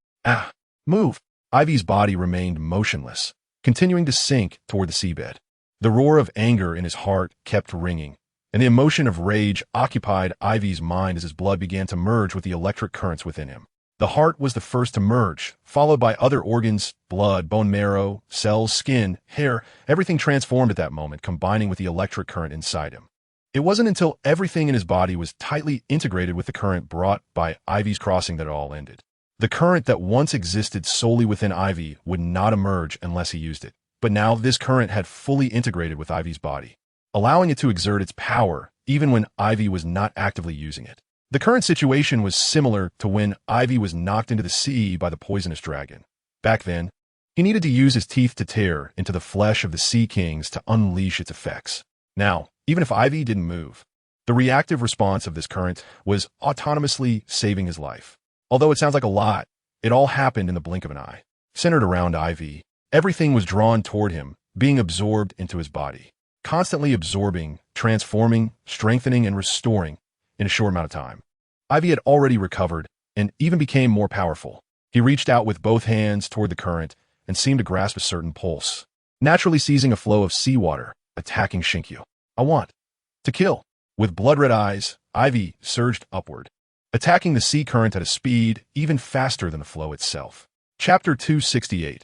Move. Aivi's body remained motionless, continuing to sink toward the seabed. The roar of anger in his heart kept ringing, and the emotion of rage occupied Aivi's mind as his blood began to merge with the electric currents within him. The heart was the first to merge, followed by other organs, blood, bone marrow, cells, skin, hair. Everything transformed at that moment, combining with the electric current inside him. It wasn't until everything in his body was tightly integrated with the current brought by Aivi's crossing that it all ended. The current that once existed solely within Aivi would not emerge unless he used it. But now this current had fully integrated with Aivi's body, allowing it to exert its power even when Aivi was not actively using it. The current situation was similar to when Aivi was knocked into the sea by the poisonous dragon. Back then, he needed to use his teeth to tear into the flesh of the sea kings to unleash its effects. Now, even if Aivi didn't move, the reactive response of this current was autonomously saving his life. Although it sounds like a lot, it all happened in the blink of an eye. Centered around Aivi, everything was drawn toward him, being absorbed into his body, constantly absorbing, transforming, strengthening, and restoring in a short amount of time. Aivi had already recovered and even became more powerful. He reached out with both hands toward the current and seemed to grasp a certain pulse, naturally seizing a flow of seawater, attacking Shinku. I want to kill. With blood-red eyes, Aivi surged upward, attacking the sea current at a speed even faster than the flow itself. Chapter 268.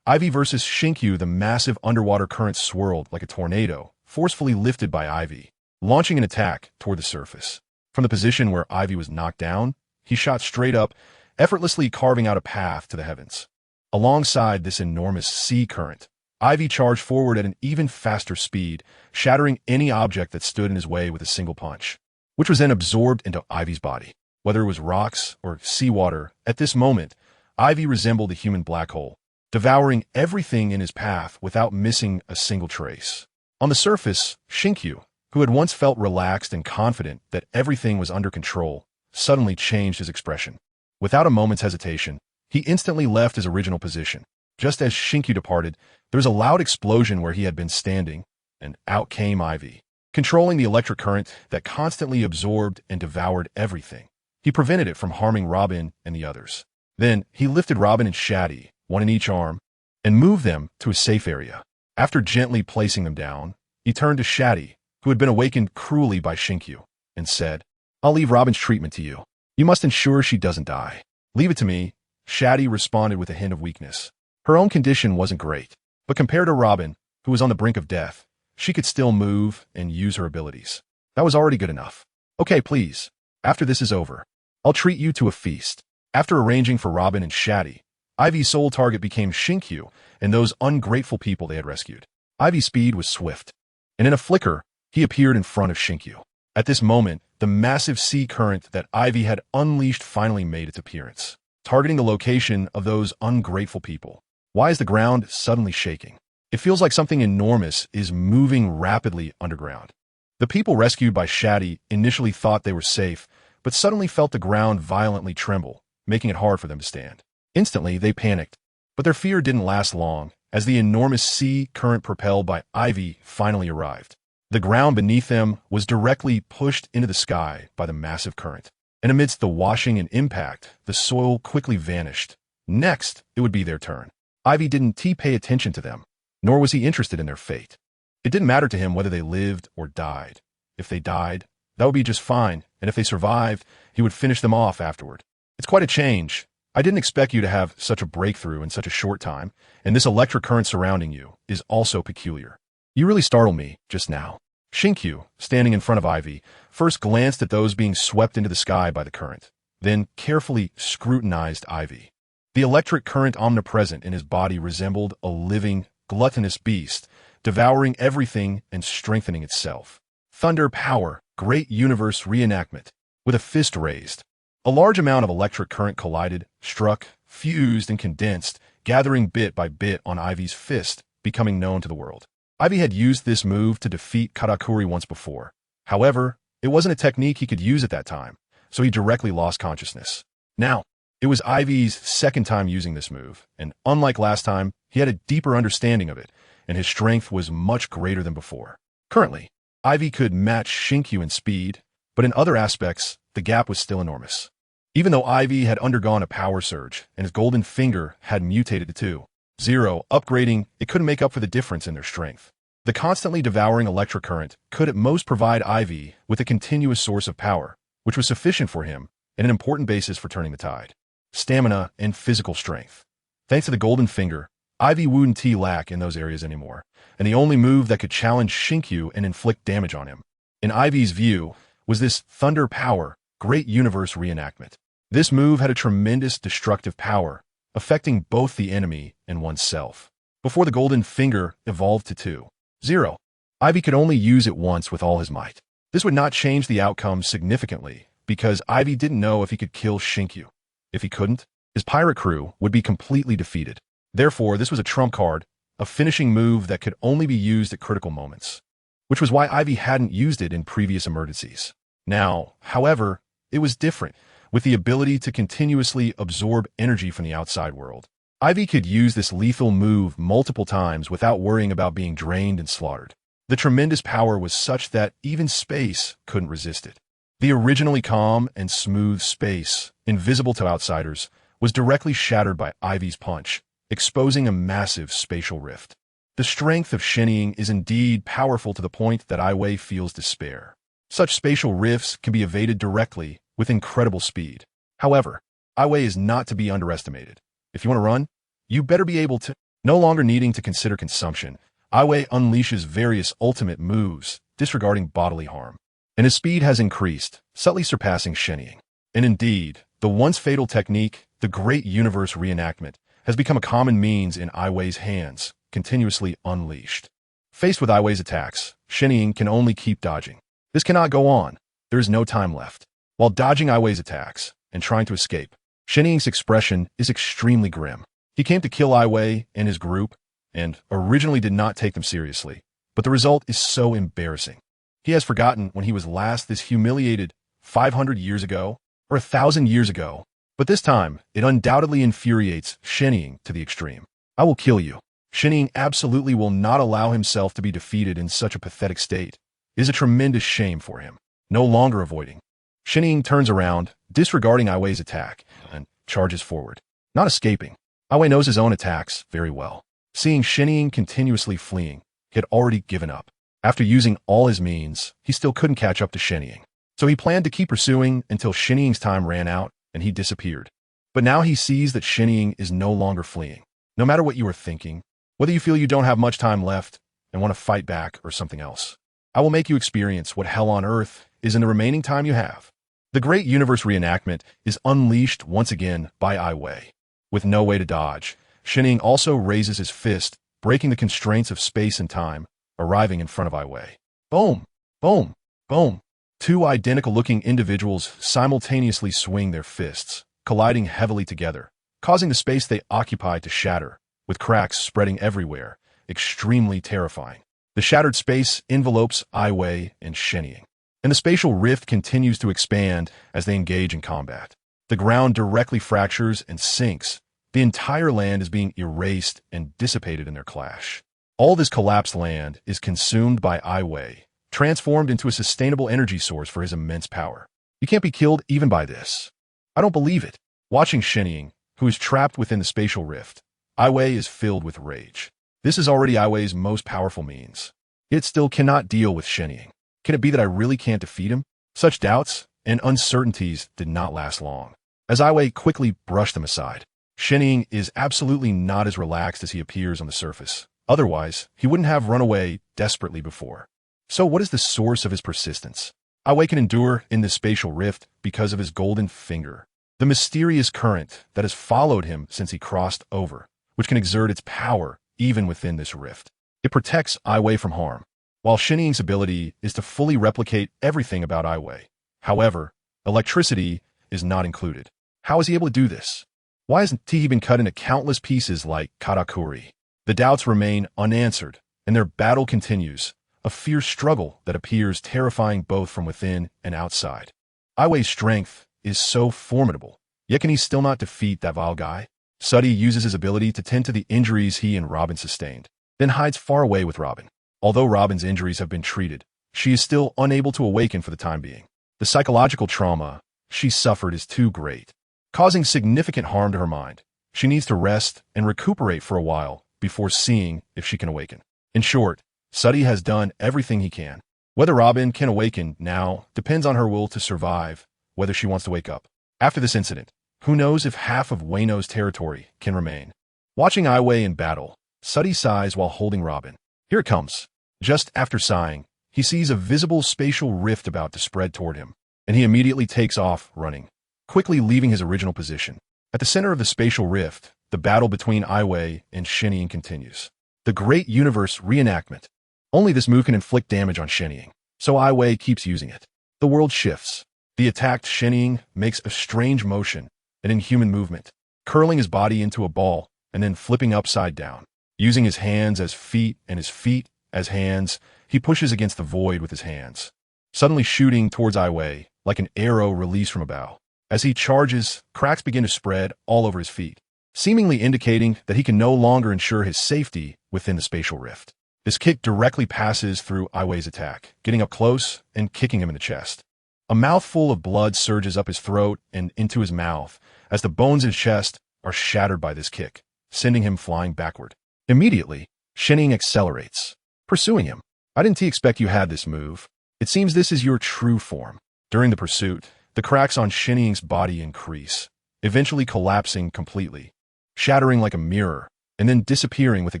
Aivi versus Shinku. The massive underwater current swirled like a tornado, forcefully lifted by Aivi, launching an attack toward the surface. From the position where Aivi was knocked down, he shot straight up, effortlessly carving out a path to the heavens. Alongside this enormous sea current, Aivi charged forward at an even faster speed, shattering any object that stood in his way with a single punch, which was then absorbed into Ivy's body. Whether it was rocks or seawater, at this moment, Aivi resembled a human black hole, devouring everything in his path without missing a single trace. On the surface, Shinku, who had once felt relaxed and confident that everything was under control, suddenly changed his expression. Without a moment's hesitation, he instantly left his original position. Just as Shinku departed, there was a loud explosion where he had been standing, and out came Aivi, controlling the electric current that constantly absorbed and devoured everything. He prevented it from harming Robin and the others. Then, he lifted Robin and Shati, one in each arm, and moved them to a safe area. After gently placing them down, he turned to Shati, who had been awakened cruelly by Shinku, and said, "I'll leave Robin's treatment to you. You must ensure she doesn't die." "Leave it to me," Shati responded with a hint of weakness. Her own condition wasn't great, but compared to Robin, who was on the brink of death, she could still move and use her abilities. That was already good enough. Okay, please. After this is over, I'll treat you to a feast. After arranging for Robin and Shati, Ivy's sole target became Shinkyu and those ungrateful people they had rescued. Ivy's speed was swift, and in a flicker, he appeared in front of Shinkyu. At this moment, the massive sea current that Ivy had unleashed finally made its appearance, targeting the location of those ungrateful people. Why is the ground suddenly shaking? It feels like something enormous is moving rapidly underground. The people rescued by Shati initially thought they were safe, but suddenly felt the ground violently tremble, making it hard for them to stand. Instantly, they panicked, but their fear didn't last long as the enormous sea current propelled by Ivy finally arrived. The ground beneath them was directly pushed into the sky by the massive current, and amidst the washing and impact, the soil quickly vanished. Next, it would be their turn. Ivy didn't pay attention to them, nor was he interested in their fate. It didn't matter to him whether they lived or died. If they died, that would be just fine, and if they survived, he would finish them off afterward. It's quite a change. I didn't expect you to have such a breakthrough in such a short time, and this electric current surrounding you is also peculiar. You really startled me just now. Shinkyu, standing in front of Ivy, first glanced at those being swept into the sky by the current, then carefully scrutinized Ivy. The electric current omnipresent in his body resembled a living, gluttonous beast, devouring everything and strengthening itself. Thunder power, great universe reenactment. With a fist raised, a large amount of electric current collided, struck, fused, and condensed, gathering bit by bit on Ivy's fist, becoming known to the world. Ivy had used this move to defeat Katakuri once before. However, it wasn't a technique he could use at that time, so he directly lost consciousness. Now, it was Ivy's second time using this move, and unlike last time, he had a deeper understanding of it, and his strength was much greater than before. Currently, Ivy could match Shinkyu in speed, but in other aspects, the gap was still enormous. Even though Ivy had undergone a power surge, and his golden finger had mutated to 0, upgrading, it couldn't make up for the difference in their strength. The constantly devouring electric current could at most provide Ivy with a continuous source of power, which was sufficient for him and an important basis for turning the tide. Stamina and physical strength. Thanks to the golden finger, Ivy wouldn't lack in those areas anymore, and the only move that could challenge Shinkyu and inflict damage on him, in Ivy's view, was this thunder power, great universe reenactment. This move had a tremendous destructive power, affecting both the enemy and oneself. Before the golden finger evolved to 0, Ivy could only use it once with all his might. This would not change the outcome significantly, because Ivy didn't know if he could kill Shinkyu. If he couldn't, his pirate crew would be completely defeated. Therefore, this was a trump card, a finishing move that could only be used at critical moments, which was why Ivy hadn't used it in previous emergencies. Now, however, it was different. With the ability to continuously absorb energy from the outside world, Ivy could use this lethal move multiple times without worrying about being drained and slaughtered. The tremendous power was such that even space couldn't resist it. The originally calm and smooth space, invisible to outsiders, was directly shattered by Ivy's punch, exposing a massive spatial rift. The strength of Sheniying is indeed powerful to the point that Aiwei feels despair. Such spatial rifts can be evaded directly with incredible speed. However, Aiwei is not to be underestimated. If you want to run, you better be able to. No longer needing to consider consumption, Aiwei unleashes various ultimate moves, disregarding bodily harm. And his speed has increased, subtly surpassing Sheniying. And indeed, the once fatal technique, the Great Universe Reenactment, has become a common means in Aiwei's hands, continuously unleashed. Faced with Aiwei's attacks, Sheniying can only keep dodging. This cannot go on. There is no time left. While dodging Aiwei's attacks and trying to escape, Sheniying's expression is extremely grim. He came to kill Aiwei and his group, and originally did not take them seriously, but the result is so embarrassing. He has forgotten when he was last this humiliated 500 years ago, or 1,000 years ago, but this time, it undoubtedly infuriates Sheniying to the extreme. I will kill you. Sheniying absolutely will not allow himself to be defeated in such a pathetic state. It is a tremendous shame for him. No longer avoiding, Sheniying turns around, disregarding Aiwei's attack, and charges forward. Not escaping. Aiwei knows his own attacks very well. Seeing Sheniying continuously fleeing, he had already given up. After using all his means, he still couldn't catch up to Sheniying. So he planned to keep pursuing until Sheniying's time ran out and he disappeared. But now he sees that Sheniying is no longer fleeing. No matter what you are thinking, whether you feel you don't have much time left and want to fight back or something else, I will make you experience what hell on earth is in the remaining time you have. The Great Universe reenactment is unleashed once again by Aivi. With no way to dodge, Shining also raises his fist, breaking the constraints of space and time, arriving in front of Aivi. Boom! Boom! Boom! Two identical-looking individuals simultaneously swing their fists, colliding heavily together, causing the space they occupy to shatter, with cracks spreading everywhere, extremely terrifying. The shattered space envelopes Aivi and Shining, and the spatial rift continues to expand as they engage in combat. The ground directly fractures and sinks. The entire land is being erased and dissipated in their clash. All this collapsed land is consumed by Aivi, transformed into a sustainable energy source for his immense power. You can't be killed even by this. I don't believe it. Watching Shining, who is trapped within the spatial rift, Aivi is filled with rage. This is already Aivi's most powerful means. It still cannot deal with Shining. Can it be that I really can't defeat him? Such doubts and uncertainties did not last long, as Aivi quickly brushed them aside. Shining is absolutely not as relaxed as he appears on the surface. Otherwise, he wouldn't have run away desperately before. So what is the source of his persistence? Aivi can endure in this spatial rift because of his golden finger, the mysterious current that has followed him since he crossed over, which can exert its power even within this rift. It protects Aivi from harm, while Shining's ability is to fully replicate everything about Aivi. However, electricity is not included. How is he able to do this? Why hasn't he been cut into countless pieces like Karakuri? The doubts remain unanswered, and their battle continues, a fierce struggle that appears terrifying both from within and outside. Aivi's strength is so formidable, yet can he still not defeat that vile guy? Shati uses his ability to tend to the injuries he and Robin sustained, then hides far away with Robin. Although Robin's injuries have been treated, she is still unable to awaken for the time being. The psychological trauma she suffered is too great, causing significant harm to her mind. She needs to rest and recuperate for a while before seeing if she can awaken. In short, Shati has done everything he can. Whether Robin can awaken now depends on her will to survive, whether she wants to wake up. After this incident, who knows if half of Wano's territory can remain. Watching Aivi in battle, Shati sighs while holding Robin. Here it comes. Just after sighing, he sees a visible spatial rift about to spread toward him, and he immediately takes off running, quickly leaving his original position. At the center of the spatial rift, the battle between Aivi and Shining continues. The Great Universe reenactment. Only this move can inflict damage on Shining, so Aivi keeps using it. The world shifts. The attacked Shining makes a strange motion, an inhuman movement, curling his body into a ball and then flipping upside down. Using his hands as feet and his feet as hands, he pushes against the void with his hands, suddenly shooting towards Aivi like an arrow released from a bow. As he charges, cracks begin to spread all over his feet, seemingly indicating that he can no longer ensure his safety within the spatial rift. This kick directly passes through Aivi's attack, getting up close and kicking him in the chest. A mouthful of blood surges up his throat and into his mouth as the bones in his chest are shattered by this kick, sending him flying backward. Immediately, Shining accelerates, pursuing him. I didn't expect you had this move. It seems this is your true form. During the pursuit, the cracks on Shining's body increase, eventually collapsing completely, shattering like a mirror, and then disappearing with a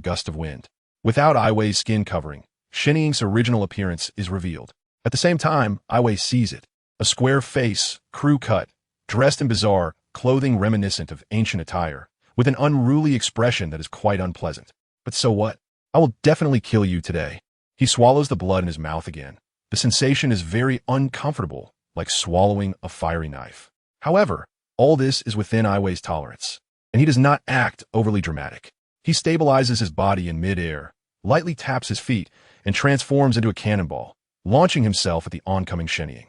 gust of wind. Without Aivi's skin covering, Shining's original appearance is revealed. At the same time, Aivi sees it. A square face, crew cut, dressed in bizarre clothing reminiscent of ancient attire, with an unruly expression that is quite unpleasant. But so what? I will definitely kill you today. He swallows the blood in his mouth again. The sensation is very uncomfortable, like swallowing a fiery knife. However, all this is within Aivi's tolerance, and he does not act overly dramatic. He stabilizes his body in midair, lightly taps his feet, and transforms into a cannonball, launching himself at the oncoming Shining.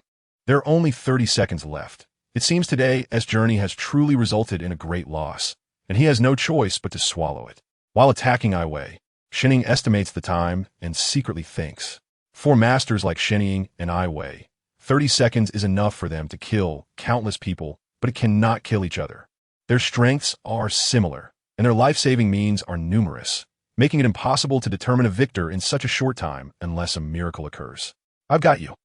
There are only 30 seconds left. It seems today S journey has truly resulted in a great loss, and he has no choice but to swallow it. While attacking Aivi, Shining estimates the time and secretly thinks. For masters like Shining and Aivi, 30 seconds is enough for them to kill countless people, but it cannot kill each other. Their strengths are similar, and their life-saving means are numerous, making it impossible to determine a victor in such a short time unless a miracle occurs. I've got you.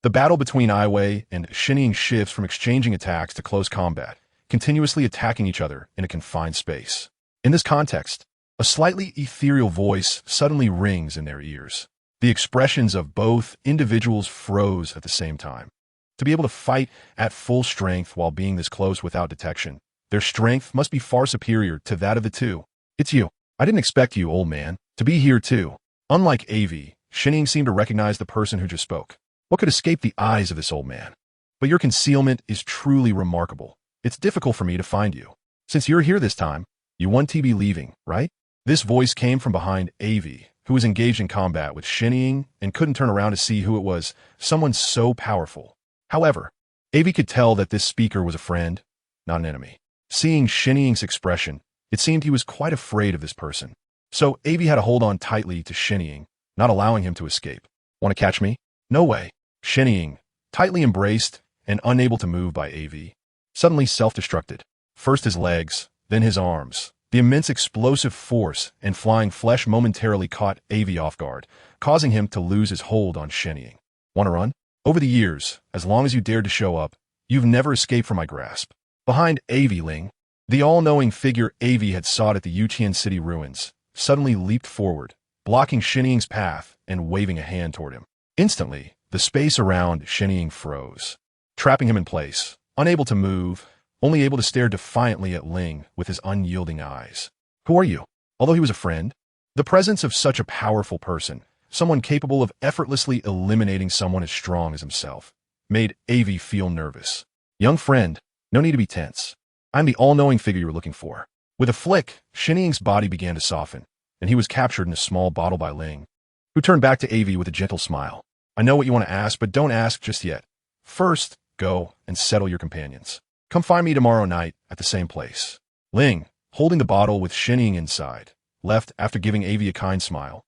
The battle between Aivi and Shining shifts from exchanging attacks to close combat, continuously attacking each other in a confined space. In this context, a slightly ethereal voice suddenly rings in their ears. The expressions of both individuals froze at the same time. To be able to fight at full strength while being this close without detection, their strength must be far superior to that of the two. It's you. I didn't expect you, old man, to be here too. Unlike Aivi, Shining seemed to recognize the person who just spoke. What could escape the eyes of this old man? But your concealment is truly remarkable. It's difficult for me to find you. Since you're here this time, you want to be leaving, right? This voice came from behind Aivi, who was engaged in combat with Shining and couldn't turn around to see who it was, someone so powerful. However, Aivi could tell that this speaker was a friend, not an enemy. Seeing Shining's expression, it seemed he was quite afraid of this person. So Aivi had to hold on tightly to Shining, not allowing him to escape. Want to catch me? No way. Shining, tightly embraced and unable to move by Aivi, suddenly self-destructed. First his legs, then his arms. The immense explosive force and flying flesh momentarily caught Aivi off guard, causing him to lose his hold on Shining. Want to run? Over the years, as long as you dared to show up, you've never escaped from my grasp. Behind Aivi Ling, the all-knowing figure Aivi had sought at the Yuqian City ruins, suddenly leaped forward, blocking Shining's path and waving a hand toward him. Instantly, the space around Shining froze, trapping him in place, unable to move, only able to stare defiantly at Ling with his unyielding eyes. Who are you? Although he was a friend, the presence of such a powerful person, someone capable of effortlessly eliminating someone as strong as himself, made Aivi feel nervous. Young friend, no need to be tense. I'm the all-knowing figure you were looking for. With a flick, Shining's body began to soften, and he was captured in a small bottle by Ling, who turned back to Aivi with a gentle smile. I know what you want to ask, but don't ask just yet. First, go and settle your companions. Come find me tomorrow night at the same place. Ling, holding the bottle with Shining inside, left after giving Aivi a kind smile,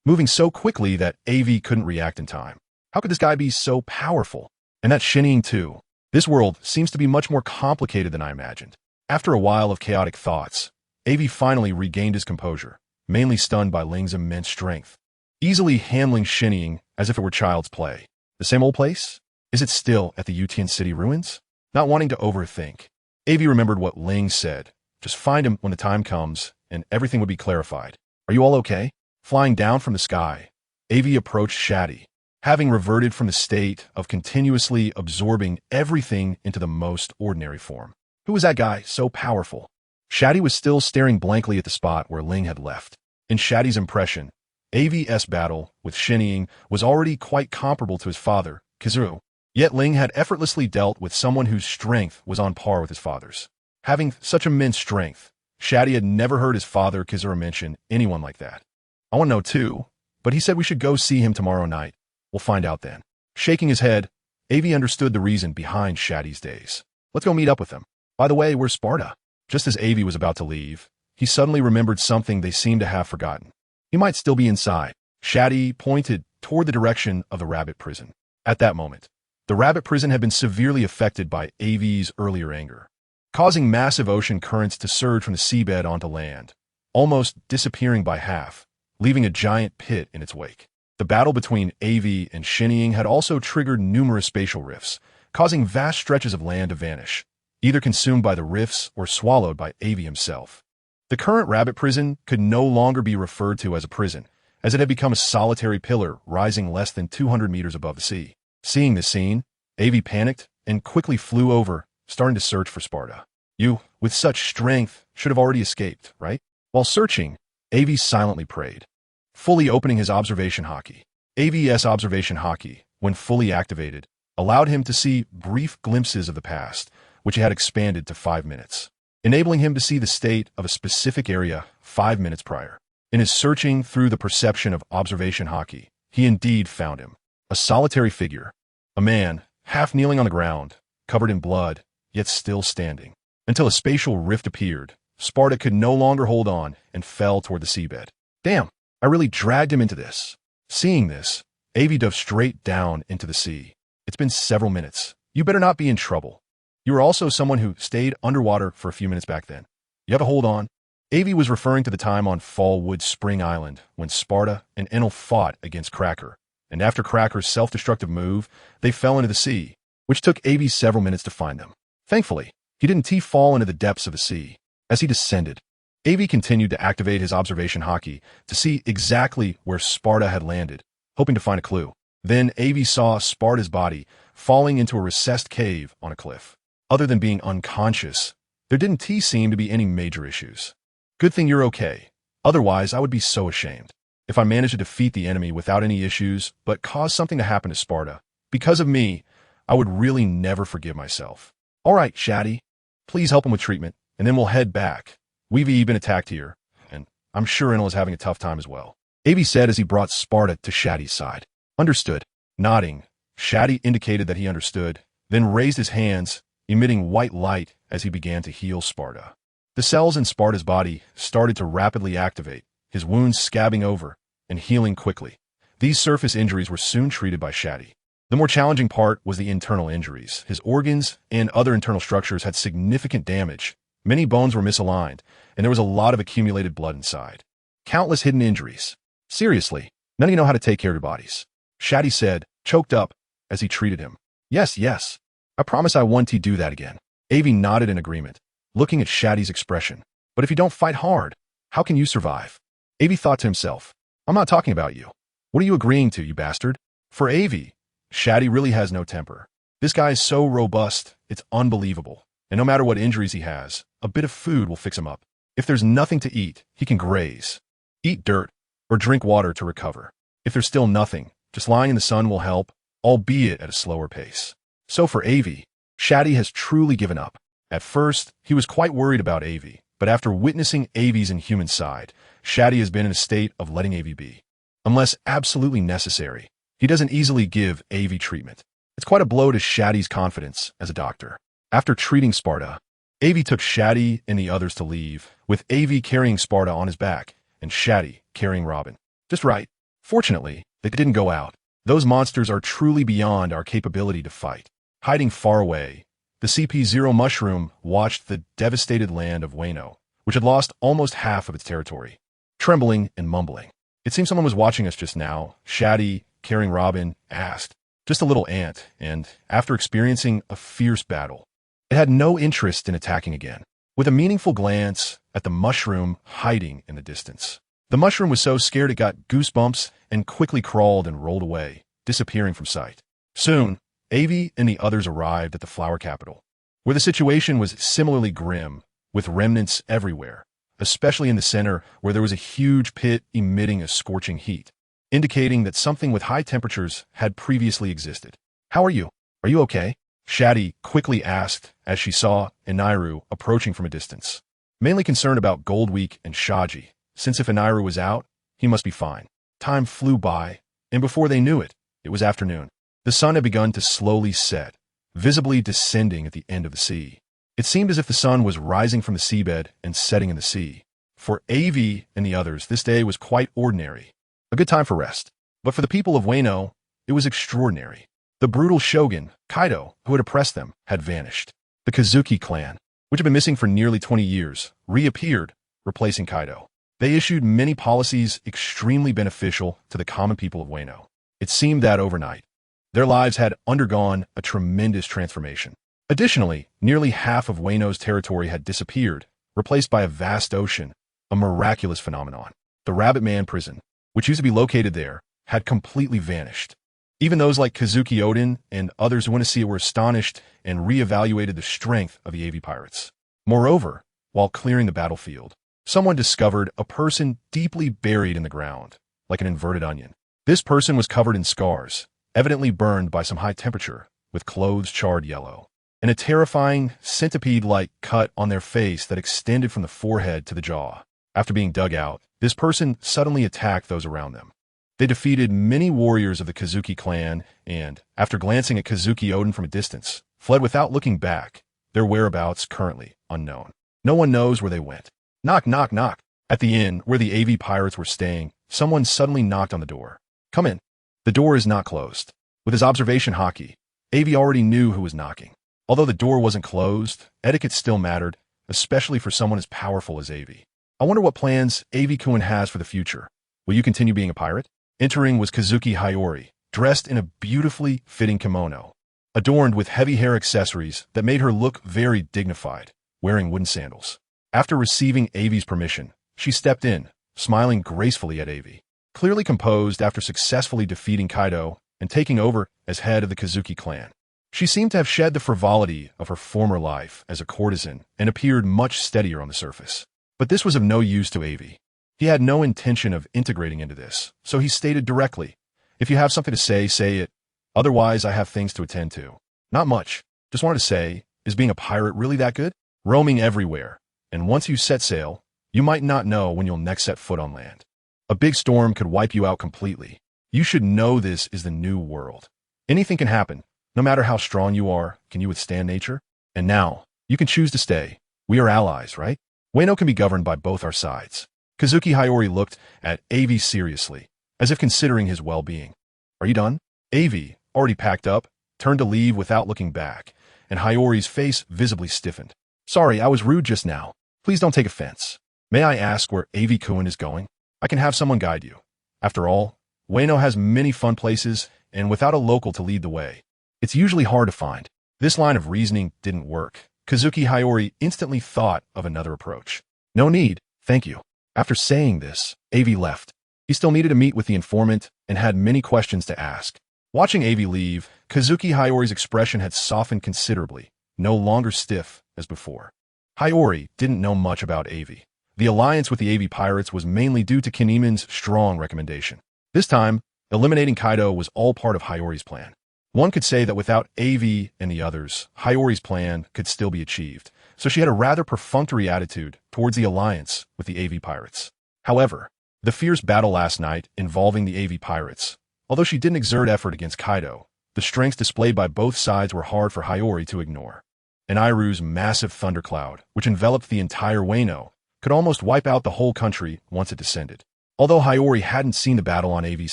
moving so quickly that Aivi couldn't react in time. How could this guy be so powerful? And that Shining too. This world seems to be much more complicated than I imagined. After a while of chaotic thoughts, Aivi finally regained his composure, mainly stunned by Ling's immense strength, easily handling Shining as if it were child's play. The same old place? Is it still at the Yuqian City ruins? Not wanting to overthink, Aivi remembered what Ling said. Just find him when the time comes, and everything would be clarified. Are you all okay? Flying down from the sky, Aivi approached Shati, having reverted from the state of continuously absorbing everything into the most ordinary form. Who was that guy so powerful? Shati was still staring blankly at the spot where Ling had left. In Shati's impression, Aivi's battle with Shining was already quite comparable to his father, Kizuru. Yet Ling had effortlessly dealt with someone whose strength was on par with his father's. Having such immense strength, Shati had never heard his father Kizuru mention anyone like that. I want to know too, but he said we should go see him tomorrow night. We'll find out then. Shaking his head, Aivi understood the reason behind Shati's days. Let's go meet up with him. By the way, where's Sparta? Just as Aivi was about to leave, he suddenly remembered something they seemed to have forgotten. He might still be inside. Shati pointed toward the direction of the rabbit prison. At that moment, the rabbit prison had been severely affected by Aivi's earlier anger, causing massive ocean currents to surge from the seabed onto land, almost disappearing by half, leaving a giant pit in its wake. The battle between Aivi and Shining had also triggered numerous spatial rifts, causing vast stretches of land to vanish, either consumed by the rifts or swallowed by Aivi himself. The current rabbit prison could no longer be referred to as a prison, as it had become a solitary pillar rising less than 200 meters above the sea. Seeing this scene, Aivi panicked and quickly flew over, starting to search for Sparta. You, with such strength, should have already escaped, right? While searching, Aivi silently prayed, fully opening his observation hockey. Aivi's observation hockey, when fully activated, allowed him to see brief glimpses of the past, which had expanded to 5 minutes, enabling him to see the state of a specific area 5 minutes prior. In his searching through the perception of observation hockey, he indeed found him. A solitary figure, a man, half kneeling on the ground, covered in blood, yet still standing. Until a spatial rift appeared, Sparta could no longer hold on and fell toward the seabed. Damn, I really dragged him into this. Seeing this, Aivi dove straight down into the sea. It's been several minutes. You better not be in trouble. You were also someone who stayed underwater for a few minutes back then. You have to hold on. Aivi was referring to the time on Fallwood Spring Island when Sparta and Enel fought against Cracker, and after Cracker's self-destructive move, they fell into the sea, which took Aivi several minutes to find them. Thankfully, he didn't fall into the depths of the sea. As he descended, Aivi continued to activate his observation hockey to see exactly where Sparta had landed, hoping to find a clue. Then Aivi saw Sparta's body falling into a recessed cave on a cliff. Other than being unconscious, there didn't seem to be any major issues. Good thing you're okay. Otherwise, I would be so ashamed. If I managed to defeat the enemy without any issues, but cause something to happen to Sparta, because of me, I would really never forgive myself. All right, Shati, please help him with treatment, and then we'll head back. We've been attacked here, and I'm sure Enel is having a tough time as well. Aivi said as he brought Sparta to Shati's side. Understood. Nodding, Shati indicated that he understood, then raised his hands, emitting white light as he began to heal Sparta. The cells in Sparta's body started to rapidly activate, his wounds scabbing over and healing quickly. These surface injuries were soon treated by Shati. The more challenging part was the internal injuries. His organs and other internal structures had significant damage. Many bones were misaligned, and there was a lot of accumulated blood inside. Countless hidden injuries. Seriously, none of you know how to take care of your bodies. Shati said, choked up, as he treated him. Yes. I promise I won't do that again. Aivi nodded in agreement, looking at Shati's expression. But if you don't fight hard, how can you survive? Aivi thought to himself, I'm not talking about you. What are you agreeing to, you bastard? For Aivi, Shati really has no temper. This guy is so robust, it's unbelievable. And no matter what injuries he has, a bit of food will fix him up. If there's nothing to eat, he can graze, eat dirt, or drink water to recover. If there's still nothing, just lying in the sun will help, albeit at a slower pace. So for Aivi, Shati has truly given up. At first, he was quite worried about Aivi, but after witnessing Aivi's inhuman side, Shati has been in a state of letting Aivi be. Unless absolutely necessary, he doesn't easily give Aivi treatment. It's quite a blow to Shati's confidence as a doctor. After treating Sparta, Aivi took Shati and the others to leave, with Aivi carrying Sparta on his back and Shati carrying Robin. Just right. Fortunately, they didn't go out. Those monsters are truly beyond our capability to fight. Hiding far away, the CP0 mushroom watched the devastated land of Wano, which had lost almost half of its territory. Trembling and mumbling. It seemed someone was watching us just now. Shati, carrying Robin, asked. Just a little ant, and after experiencing a fierce battle, it had no interest in attacking again. With a meaningful glance at the mushroom hiding in the distance. The mushroom was so scared it got goosebumps and quickly crawled and rolled away, disappearing from sight. Soon, Aivi and the others arrived at the flower capital, where the situation was similarly grim, with remnants everywhere, especially in the center where there was a huge pit emitting a scorching heat, indicating that something with high temperatures had previously existed. How are you? Are you okay? Shati quickly asked as she saw Eniru approaching from a distance, mainly concerned about Gold Week and Shaji, since if Eniru was out, he must be fine. Time flew by, and before they knew it, it was afternoon. The sun had begun to slowly set, visibly descending at the end of the sea. It seemed as if the sun was rising from the seabed and setting in the sea. For Aivi and the others, this day was quite ordinary. A good time for rest. But for the people of Wano, it was extraordinary. The brutal shogun, Kaido, who had oppressed them, had vanished. The Kazuki clan, which had been missing for nearly 20 years, reappeared, replacing Kaido. They issued many policies extremely beneficial to the common people of Wano. It seemed that overnight, their lives had undergone a tremendous transformation. Additionally, nearly half of Wano's territory had disappeared, replaced by a vast ocean, a miraculous phenomenon. The Rabbit Man prison, which used to be located there, had completely vanished. Even those like Kazuki Odin and others who went to see it were astonished and reevaluated the strength of the Aivi pirates. Moreover, while clearing the battlefield, someone discovered a person deeply buried in the ground, like an inverted onion. This person was covered in scars, evidently burned by some high temperature, with clothes charred yellow, and a terrifying centipede-like cut on their face that extended from the forehead to the jaw. After being dug out, this person suddenly attacked those around them. They defeated many warriors of the Kazuki clan and, after glancing at Kazuki Odin from a distance, fled without looking back, their whereabouts currently unknown. No one knows where they went. Knock, knock, knock. At the inn where the Aivi pirates were staying, someone suddenly knocked on the door. Come in. The door is not closed. With his observation hockey, Aivi already knew who was knocking. Although the door wasn't closed, etiquette still mattered, especially for someone as powerful as Aivi. I wonder what plans Aivi-kun has for the future. Will you continue being a pirate? Entering was Kazuki Hayori, dressed in a beautifully fitting kimono, adorned with heavy hair accessories that made her look very dignified, wearing wooden sandals. After receiving Aivi's permission, she stepped in, smiling gracefully at Aivi. clearly composed after successfully defeating Kaido and taking over as head of the Kozuki clan. She seemed to have shed the frivolity of her former life as a courtesan and appeared much steadier on the surface. But this was of no use to Aivi. He had no intention of integrating into this, so he stated directly, "If you have something to say it. Otherwise, I have things to attend to." "Not much. Just wanted to say, is being a pirate really that good? Roaming everywhere, and once you set sail, you might not know when you'll next set foot on land. A big storm could wipe you out completely. You should know this is the new world. Anything can happen. No matter how strong you are, can you withstand nature? And now, you can choose to stay. We are allies, right? Wano can be governed by both our sides." Kozuki Hiyori looked at Aivi seriously, as if considering his well-being. "Are you done?" Aivi, already packed up, turned to leave without looking back, and Hiyori's face visibly stiffened. "Sorry, I was rude just now. Please don't take offense. May I ask where Aivi-kun is going? I can have someone guide you. After all, Wano has many fun places, and without a local to lead the way, it's usually hard to find." This line of reasoning didn't work. Kozuki Hiyori instantly thought of another approach. "No need, thank you." After saying this, Aivi left. He still needed to meet with the informant and had many questions to ask. Watching Aivi leave, Kozuki Hiyori's expression had softened considerably, no longer stiff as before. Hiyori didn't know much about Aivi. The alliance with the Aivi pirates was mainly due to Kinemon's strong recommendation. This time, eliminating Kaido was all part of Hiyori's plan. One could say that without Aivi and the others, Hiyori's plan could still be achieved, so she had a rather perfunctory attitude towards the alliance with the Aivi pirates. However, the fierce battle last night involving the Aivi pirates, although she didn't exert effort against Kaido, the strengths displayed by both sides were hard for Hiyori to ignore. And Iru's massive thundercloud, which enveloped the entire Wano, could almost wipe out the whole country once it descended. Although Hiyori hadn't seen the battle on Aivi's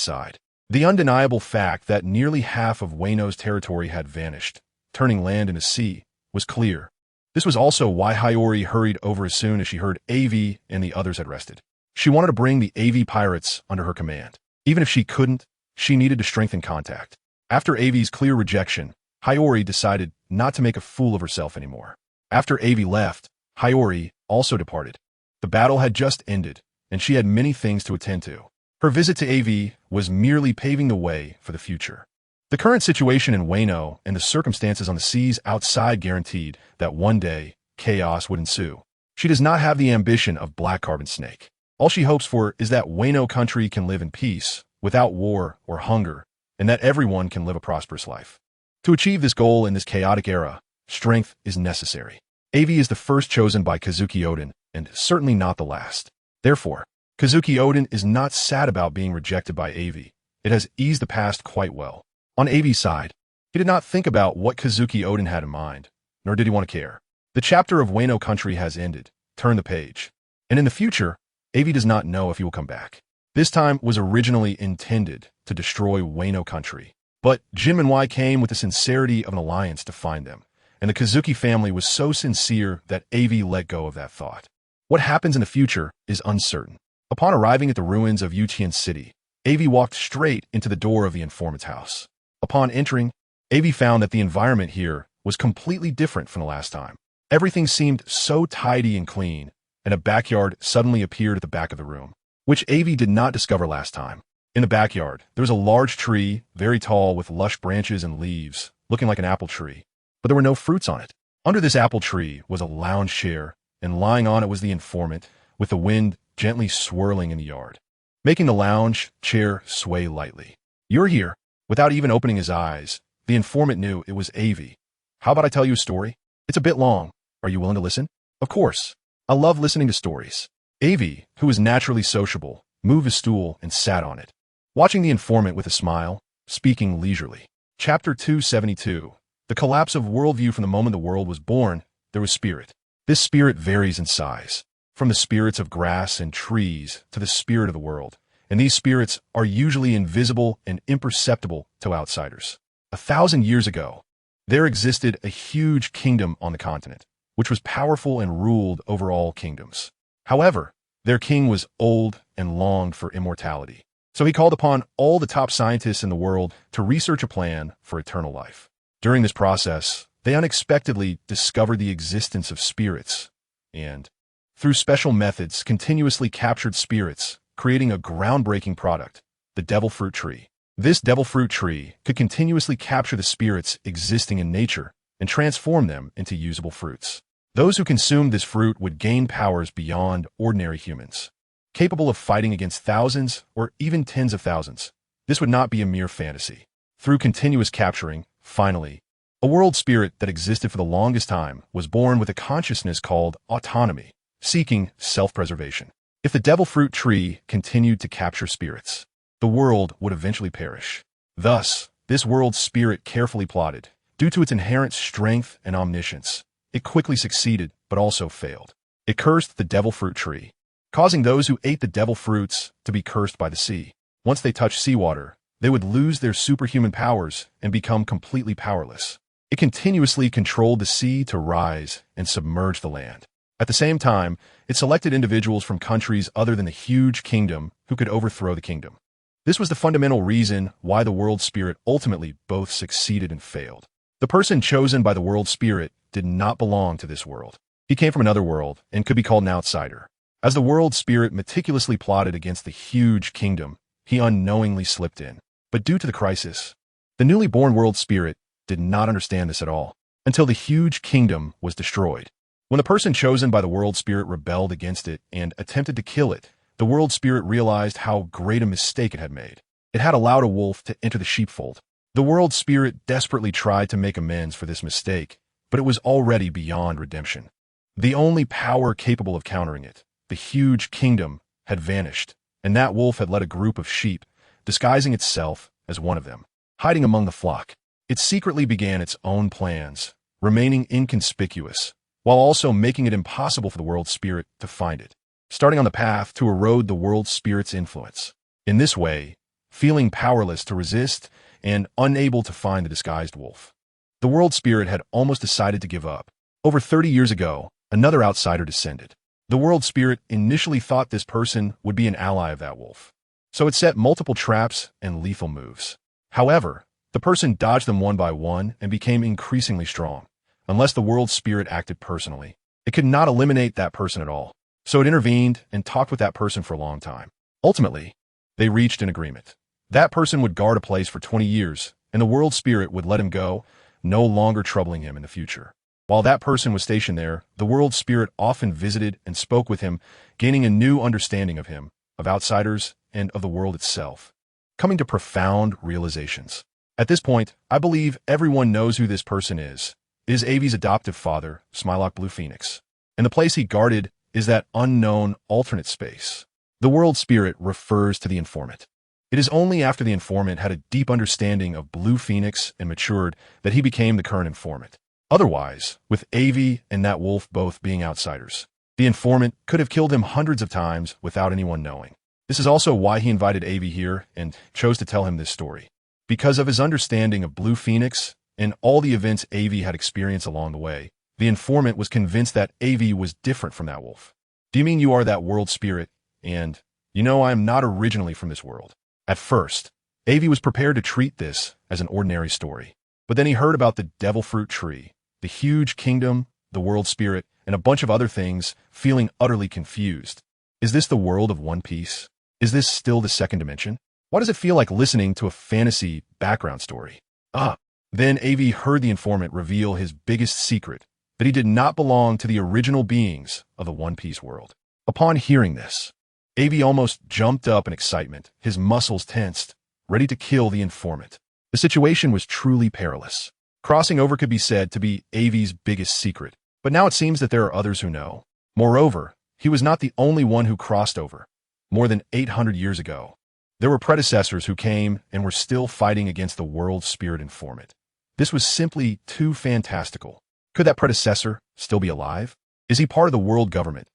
side, the undeniable fact that nearly half of Wano's territory had vanished, turning land into sea, was clear. This was also why Hiyori hurried over as soon as she heard Aivi and the others had rested. She wanted to bring the Aivi pirates under her command. Even if she couldn't, she needed to strengthen contact. After Aivi's clear rejection, Hiyori decided not to make a fool of herself anymore. After Aivi left, Hiyori also departed. The battle had just ended, and she had many things to attend to. Her visit to Aivi was merely paving the way for the future. The current situation in Wano and the circumstances on the seas outside guaranteed that one day, chaos would ensue. She does not have the ambition of Black Carbon Snake. All she hopes for is that Wano country can live in peace, without war or hunger, and that everyone can live a prosperous life. To achieve this goal in this chaotic era, strength is necessary. Aivi is the first chosen by Kozuki Oden, and certainly not the last. Therefore, Kozuki Oden is not sad about being rejected by Aivi. It has eased the past quite well. On Aivi's side, he did not think about what Kozuki Oden had in mind, nor did he want to care. The chapter of Wano country has ended. Turn the page. And in the future, Aivi does not know if he will come back. This time was originally intended to destroy Wano country, but Jin and Y came with the sincerity of an alliance to find them, and the Kozuki family was so sincere that Aivi let go of that thought. What happens in the future is uncertain. Upon arriving at the ruins of Yuchian City, Aivi walked straight into the door of the informant's house. Upon entering, Aivi found that the environment here was completely different from the last time. Everything seemed so tidy and clean, and a backyard suddenly appeared at the back of the room, which Aivi did not discover last time. In the backyard, there was a large tree, very tall with lush branches and leaves, looking like an apple tree, but there were no fruits on it. Under this apple tree was a lounge chair, and lying on it was the informant, with the wind gently swirling in the yard, making the lounge chair sway lightly. "You're here." Without even opening his eyes, the informant knew it was Aivi. "How about I tell you a story? It's a bit long. Are you willing to listen?" "Of course. I love listening to stories." Aivi, who was naturally sociable, moved his stool and sat on it, watching the informant with a smile, speaking leisurely. Chapter 272. The collapse of worldview. From the moment the world was born, there was spirit. This spirit varies in size, from the spirits of grass and trees to the spirit of the world, and these spirits are usually invisible and imperceptible to outsiders. 1,000 years ago, there existed a huge kingdom on the continent, which was powerful and ruled over all kingdoms. However, their king was old and longed for immortality, so he called upon all the top scientists in the world to research a plan for eternal life. During this process, they unexpectedly discovered the existence of spirits, and, through special methods, continuously captured spirits creating a groundbreaking product, the devil fruit tree. This devil fruit tree could continuously capture the spirits existing in nature and transform them into usable fruits. Those who consumed this fruit would gain powers beyond ordinary humans, capable of fighting against thousands or even tens of thousands. This would not be a mere fantasy. Through continuous capturing, finally, a world spirit that existed for the longest time was born with a consciousness called autonomy, seeking self-preservation. If the devil fruit tree continued to capture spirits, the world would eventually perish. Thus, this world spirit carefully plotted. Due to its inherent strength and omniscience, it quickly succeeded, but also failed. It cursed the devil fruit tree, causing those who ate the devil fruits to be cursed by the sea. Once they touched seawater, they would lose their superhuman powers and become completely powerless. It continuously controlled the sea to rise and submerge the land. At the same time, it selected individuals from countries other than the huge kingdom who could overthrow the kingdom. This was the fundamental reason why the world spirit ultimately both succeeded and failed. The person chosen by the world spirit did not belong to this world. He came from another world and could be called an outsider. As the world spirit meticulously plotted against the huge kingdom, he unknowingly slipped in. But due to the crisis, the newly born world spirit did not understand this at all until the huge kingdom was destroyed. When the person chosen by the world spirit rebelled against it and attempted to kill it, the world spirit realized how great a mistake it had made. It had allowed a wolf to enter the sheepfold. The world spirit desperately tried to make amends for this mistake, but it was already beyond redemption. The only power capable of countering it, the huge kingdom, had vanished, and that wolf had led a group of sheep, disguising itself as one of them, hiding among the flock. It secretly began its own plans, remaining inconspicuous, while also making it impossible for the world spirit to find it, starting on the path to erode the world spirit's influence. In this way, feeling powerless to resist and unable to find the disguised wolf, the world spirit had almost decided to give up. Over 30 years ago, another outsider descended. The world spirit initially thought this person would be an ally of that wolf, so it set multiple traps and lethal moves. However, the person dodged them one by one and became increasingly strong. Unless the world spirit acted personally, it could not eliminate that person at all. So it intervened and talked with that person for a long time. Ultimately, they reached an agreement. That person would guard a place for 20 years, and the world spirit would let him go, no longer troubling him in the future. While that person was stationed there, the world spirit often visited and spoke with him, gaining a new understanding of him, of outsiders, and of the world itself, coming to profound realizations. At this point, I believe everyone knows who this person is. It is Aivi's adoptive father, Smilock Blue Phoenix. And the place he guarded is that unknown alternate space. The world spirit refers to the informant. It is only after the informant had a deep understanding of Blue Phoenix and matured that he became the current informant. Otherwise, with Aivi and that wolf both being outsiders, the informant could have killed him hundreds of times without anyone knowing. This is also why he invited Aivi here and chose to tell him this story. Because of his understanding of Blue Phoenix and all the events Aivi had experienced along the way, the informant was convinced that Aivi was different from that wolf. Do you mean you are that world spirit? And, I am not originally from this world. At first, Aivi was prepared to treat this as an ordinary story. But then he heard about the devil fruit tree, the huge kingdom, the world spirit, and a bunch of other things, feeling utterly confused. Is this the world of One Piece? Is this still the second dimension? Why does it feel like listening to a fantasy background story? Then Aivi heard the informant reveal his biggest secret, that he did not belong to the original beings of the One Piece world. Upon hearing this, Aivi almost jumped up in excitement, his muscles tensed, ready to kill the informant. The situation was truly perilous. Crossing over could be said to be Aivi's biggest secret, but now it seems that there are others who know. Moreover, he was not the only one who crossed over. More than 800 years ago, there were predecessors who came and were still fighting against the world spirit informant. This was simply too fantastical. Could that predecessor still be alive? Is he part of the world government?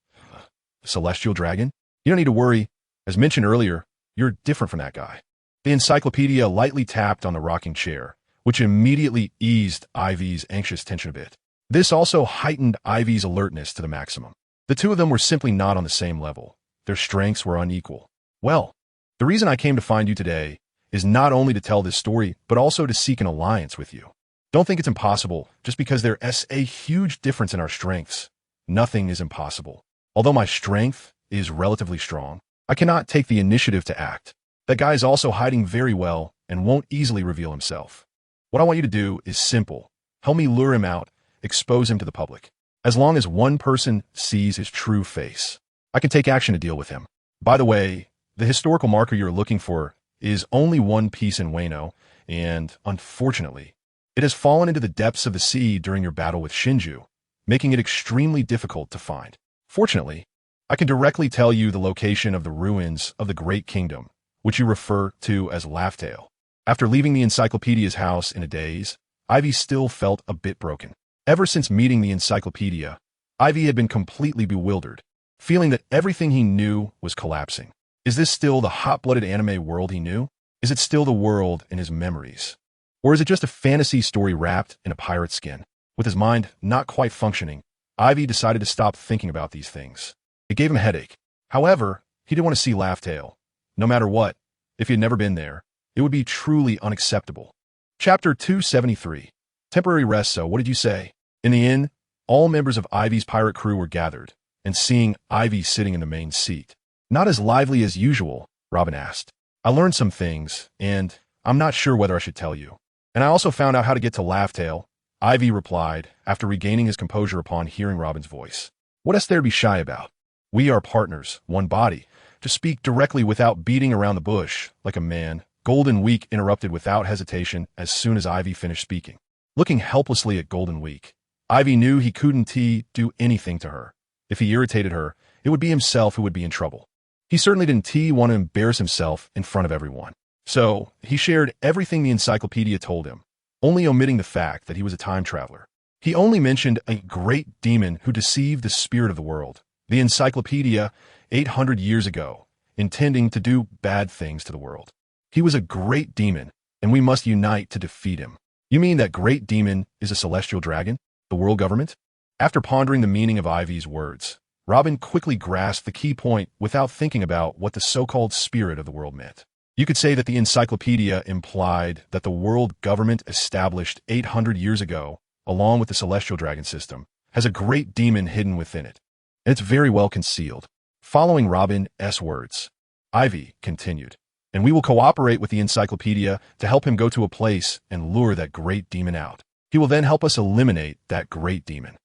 Celestial dragon? You don't need to worry. As mentioned earlier, you're different from that guy. The encyclopedia lightly tapped on the rocking chair, which immediately eased Aivi's anxious tension a bit. This also heightened Aivi's alertness to the maximum. The two of them were simply not on the same level. Their strengths were unequal. Well, the reason I came to find you today is not only to tell this story, but also to seek an alliance with you. Don't think it's impossible just because there is a huge difference in our strengths. Nothing is impossible. Although my strength is relatively strong, I cannot take the initiative to act. That guy is also hiding very well and won't easily reveal himself. What I want you to do is simple. Help me lure him out, expose him to the public. As long as one person sees his true face, I can take action to deal with him. By the way, the historical marker you're looking for is only one piece in Wano, and unfortunately, it has fallen into the depths of the sea during your battle with Shinju, making it extremely difficult to find. Fortunately, I can directly tell you the location of the ruins of the Great Kingdom, which you refer to as Laughtail. After leaving the encyclopedia's house in a daze, Aivi still felt a bit broken. Ever since meeting the encyclopedia, Aivi had been completely bewildered, feeling that everything he knew was collapsing. Is this still the hot-blooded anime world he knew? Is it still the world in his memories? Or is it just a fantasy story wrapped in a pirate skin? With his mind not quite functioning, Aivi decided to stop thinking about these things. It gave him a headache. However, he didn't want to see Laughtail. No matter what, if he had never been there, it would be truly unacceptable. Chapter 273. Temporary rest. So what did you say? In the inn, all members of Aivi's pirate crew were gathered, and seeing Aivi sitting in the main seat. Not as lively as usual, Robin asked. I learned some things, and I'm not sure whether I should tell you. And I also found out how to get to Laughtail, Aivi replied, after regaining his composure upon hearing Robin's voice. What is there to be shy about? We are partners, one body. To speak directly without beating around the bush, like a man, Golden Week interrupted without hesitation as soon as Aivi finished speaking. Looking helplessly at Golden Week, Aivi knew he couldn't do anything to her. If he irritated her, it would be himself who would be in trouble. He certainly didn't want to embarrass himself in front of everyone. So, he shared everything the encyclopedia told him, only omitting the fact that he was a time traveler. He only mentioned a great demon who deceived the spirit of the world, the encyclopedia, 800 years ago, intending to do bad things to the world. He was a great demon, and we must unite to defeat him. You mean that great demon is a celestial dragon? The world government? After pondering the meaning of Ivy's words, Robin quickly grasped the key point without thinking about what the so-called spirit of the world meant. You could say that the encyclopedia implied that the world government established 800 years ago, along with the celestial dragon system, has a great demon hidden within it. And it's very well concealed. Following Robin's words, Aivi continued, and we will cooperate with the encyclopedia to help him go to a place and lure that great demon out. He will then help us eliminate that great demon.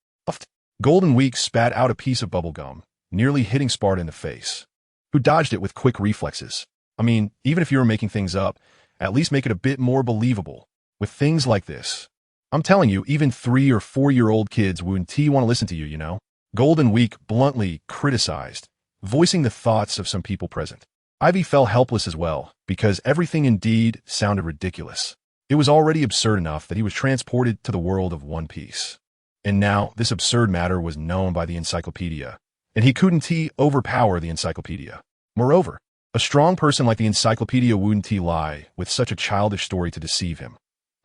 Golden Week spat out a piece of bubblegum, nearly hitting Sparta in the face, who dodged it with quick reflexes. I mean, even if you were making things up, at least make it a bit more believable. With things like this, I'm telling you, even 3 or 4-year-old kids wouldn't want to listen to you, you know? Golden Week bluntly criticized, voicing the thoughts of some people present. Aivi felt helpless as well, because everything indeed sounded ridiculous. It was already absurd enough that he was transported to the world of One Piece. And now, this absurd matter was known by the encyclopedia, and he couldn't overpower the encyclopedia. Moreover, a strong person like the encyclopedia wouldn't lie with such a childish story to deceive him.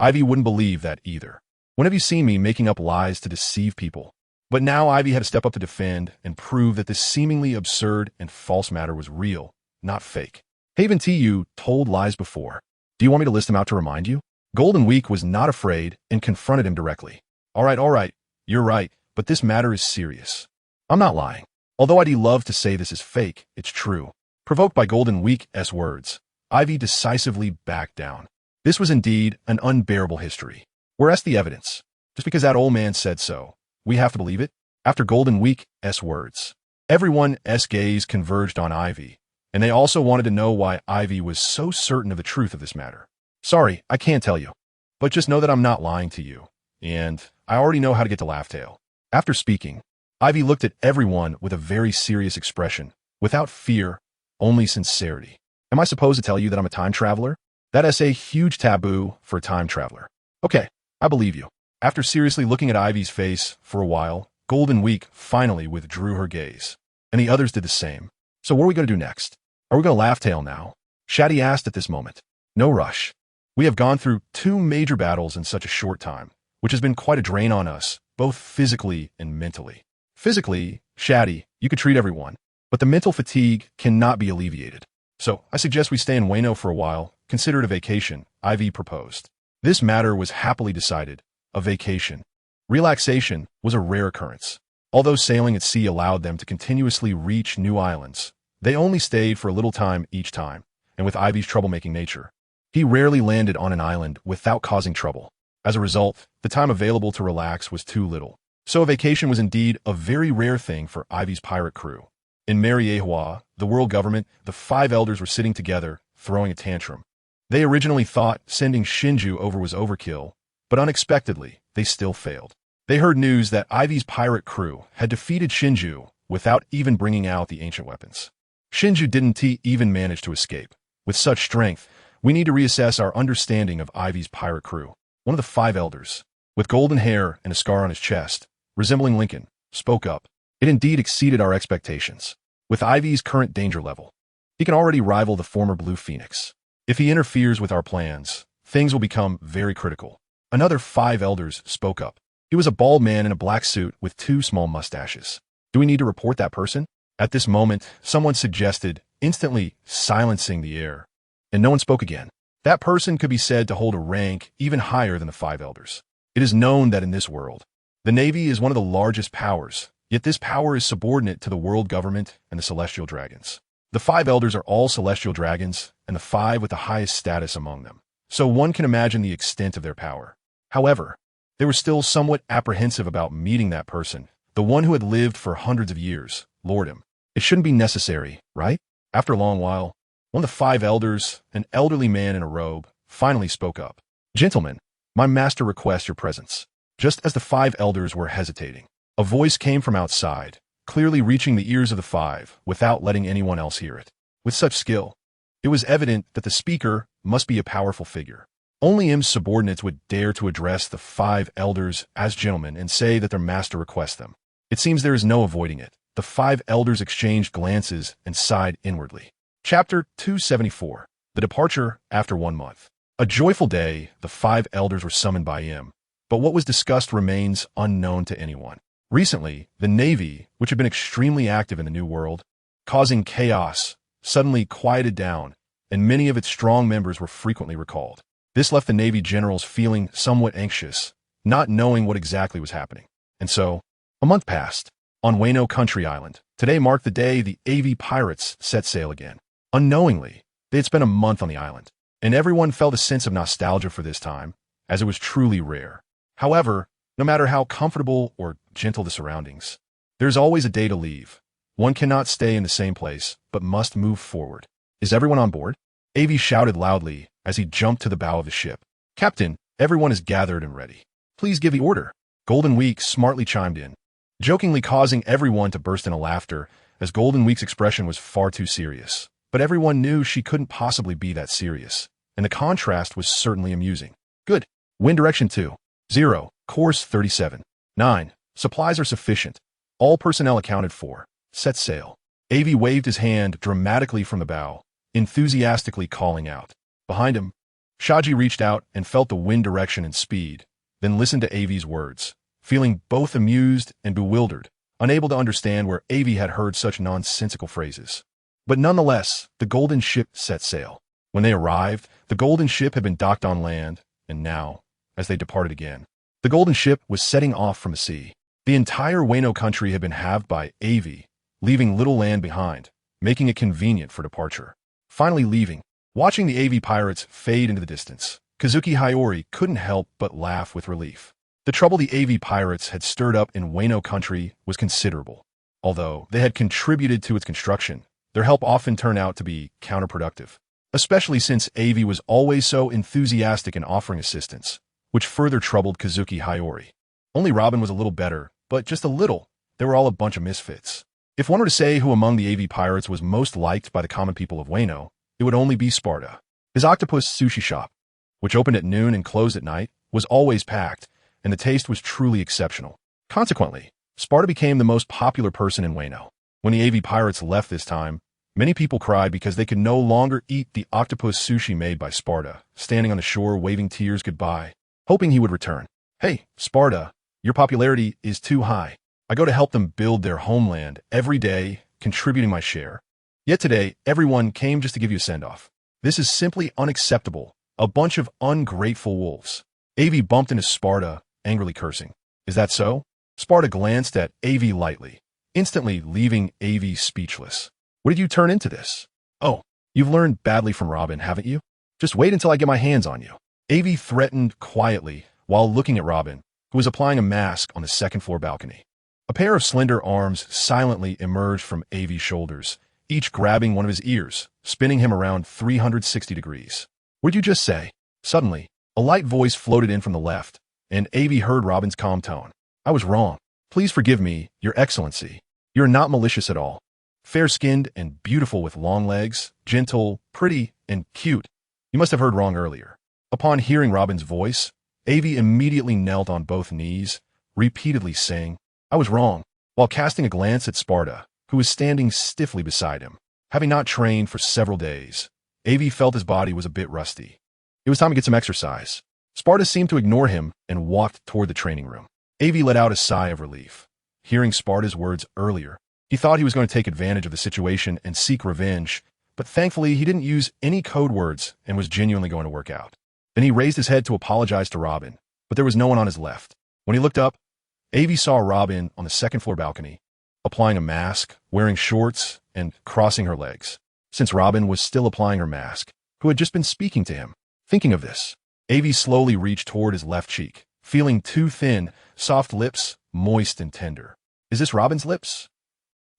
Aivi wouldn't believe that either. When have you seen me making up lies to deceive people? But now Aivi had to step up to defend and prove that this seemingly absurd and false matter was real, not fake. Haven't you told lies before? Do you want me to list them out to remind you? Golden Week was not afraid and confronted him directly. All right, you're right, but this matter is serious. I'm not lying. Although I'd love to say this is fake, it's true. Provoked by Golden Week's words, Aivi decisively backed down. This was indeed an unbearable history. Where's the evidence? Just because that old man said so, we have to believe it? After Golden Week's words, everyone's gaze converged on Aivi, and they also wanted to know why Aivi was so certain of the truth of this matter. Sorry, I can't tell you. But just know that I'm not lying to you, and I already know how to get to Laughtail. After speaking, Aivi looked at everyone with a very serious expression, without fear, only sincerity. Am I supposed to tell you that I'm a time traveler? That is a huge taboo for a time traveler. Okay, I believe you. After seriously looking at Ivy's face for a while, Golden Week finally withdrew her gaze, and the others did the same. So what are we going to do next? Are we going to Laughtail now? Shati asked at this moment. No rush. We have gone through 2 major battles in such a short time, which has been quite a drain on us, both physically and mentally. Physically, Shati, you could treat everyone, but the mental fatigue cannot be alleviated. So I suggest we stay in Wano for a while, consider it a vacation, Aivi proposed. This matter was happily decided, a vacation. Relaxation was a rare occurrence. Although sailing at sea allowed them to continuously reach new islands, They only stayed for a little time each time, and with Aivi's troublemaking nature, he rarely landed on an island without causing trouble. As a result, the time available to relax was too little. So a vacation was indeed a very rare thing for Aivi's pirate crew. In Mariejois, the world government, the five elders were sitting together, throwing a tantrum. They originally thought sending Shinju over was overkill, but unexpectedly, they still failed. They heard news that Aivi's pirate crew had defeated Shinju without even bringing out the ancient weapons. Shinju didn't even manage to escape. With such strength, we need to reassess our understanding of Aivi's pirate crew. One of the five elders, with golden hair and a scar on his chest, resembling Lincoln, spoke up. It indeed exceeded our expectations. With Aivi's current danger level, he can already rival the former Blue Phoenix. If he interferes with our plans, things will become very critical. Another five elders spoke up. He was a bald man in a black suit with two small mustaches. Do we need to report that person? At this moment, someone suggested, instantly silencing the air, and no one spoke again. That person could be said to hold a rank even higher than the five elders. It is known that in this world, the Navy is one of the largest powers, yet this power is subordinate to the world government and the celestial dragons. The five elders are all celestial dragons, and the five with the highest status among them. So one can imagine the extent of their power. However, they were still somewhat apprehensive about meeting that person, the one who had lived for hundreds of years, lordom. It shouldn't be necessary, right? After a long while, one of the five elders, an elderly man in a robe, finally spoke up. Gentlemen, my master requests your presence. Just as the five elders were hesitating, a voice came from outside, clearly reaching the ears of the five without letting anyone else hear it. With such skill, it was evident that the speaker must be a powerful figure. Only M's subordinates would dare to address the five elders as gentlemen and say that their master requests them. It seems there is no avoiding it. The five elders exchanged glances and sighed inwardly. Chapter 274. The Departure After 1 Month. A joyful day, the five elders were summoned by M, but what was discussed remains unknown to anyone. Recently, the Navy, which had been extremely active in the New World, causing chaos, suddenly quieted down, and many of its strong members were frequently recalled. This left the Navy generals feeling somewhat anxious, not knowing what exactly was happening. And so, a month passed. On Wano Country Island, today marked the day the Aivi pirates set sail again. Unknowingly, they had spent a month on the island, and everyone felt a sense of nostalgia for this time, as it was truly rare. However, no matter how comfortable or gentle the surroundings, there's always a day to leave. One cannot stay in the same place, but must move forward. Is everyone on board? Aivi shouted loudly as he jumped to the bow of the ship. Captain, everyone is gathered and ready. Please give the order. Golden Week smartly chimed in, jokingly causing everyone to burst into laughter, as Golden Week's expression was far too serious. But everyone knew she couldn't possibly be that serious, and the contrast was certainly amusing. Good. Wind direction 2. 0. Course 37. 9. Supplies are sufficient. All personnel accounted for. Set sail. Aivi waved his hand dramatically from the bow, enthusiastically calling out. Behind him, Shati reached out and felt the wind direction and speed, then listened to Aivi's words, feeling both amused and bewildered, unable to understand where Aivi had heard such nonsensical phrases. But nonetheless, the golden ship set sail. When they arrived, the golden ship had been docked on land, and now, as they departed again, the golden ship was setting off from the sea. The entire Wano country had been halved by Aivi, leaving little land behind, making it convenient for departure. Finally leaving, watching the Aivi pirates fade into the distance, Kazuki Hiyori couldn't help but laugh with relief. The trouble the Aivi pirates had stirred up in Wano country was considerable. Although they had contributed to its construction, their help often turned out to be counterproductive, especially since Aivi was always so enthusiastic in offering assistance, which further troubled Kazuki Hiyori. Only Robin was a little better, but just a little. They were all a bunch of misfits. If one were to say who among the Aivi pirates was most liked by the common people of Wano, it would only be Sparta. His octopus sushi shop, which opened at noon and closed at night, was always packed, and the taste was truly exceptional. Consequently, Sparta became the most popular person in Wano. When the Aivi pirates left this time, many people cried because they could no longer eat the octopus sushi made by Sparta, standing on the shore waving tears goodbye, hoping he would return. Hey, Sparta, your popularity is too high. I go to help them build their homeland every day, contributing my share. Yet today, everyone came just to give you a send-off. This is simply unacceptable. A bunch of ungrateful wolves. Aivi bumped into Sparta, angrily cursing. Is that so? Sparta glanced at Aivi lightly, instantly leaving Aivi speechless. What did you turn into this? Oh, you've learned badly from Robin, haven't you? Just wait until I get my hands on you. Aivi threatened quietly while looking at Robin, who was applying a mask on the second-floor balcony. A pair of slender arms silently emerged from Aivi's shoulders, each grabbing one of his ears, spinning him around 360 degrees. What'd you just say? Suddenly, a light voice floated in from the left, and Aivi heard Robin's calm tone. I was wrong. Please forgive me, Your Excellency. You're not malicious at all. Fair-skinned and beautiful with long legs, gentle, pretty, and cute. You must have heard wrong earlier. Upon hearing Robin's voice, Aivi immediately knelt on both knees, repeatedly saying, I was wrong, while casting a glance at Sparta, who was standing stiffly beside him. Having not trained for several days, Aivi felt his body was a bit rusty. It was time to get some exercise. Sparta seemed to ignore him and walked toward the training room. Aivi let out a sigh of relief. Hearing Sparta's words earlier, he thought he was going to take advantage of the situation and seek revenge, but thankfully he didn't use any code words and was genuinely going to work out. Then he raised his head to apologize to Robin, but there was no one on his left. When he looked up, Aivi saw Robin on the second-floor balcony, applying a mask, wearing shorts, and crossing her legs. Since Robin was still applying her mask, who had just been speaking to him. Thinking of this, Aivi slowly reached toward his left cheek, feeling two thin, soft lips, moist and tender. Is this Robin's lips?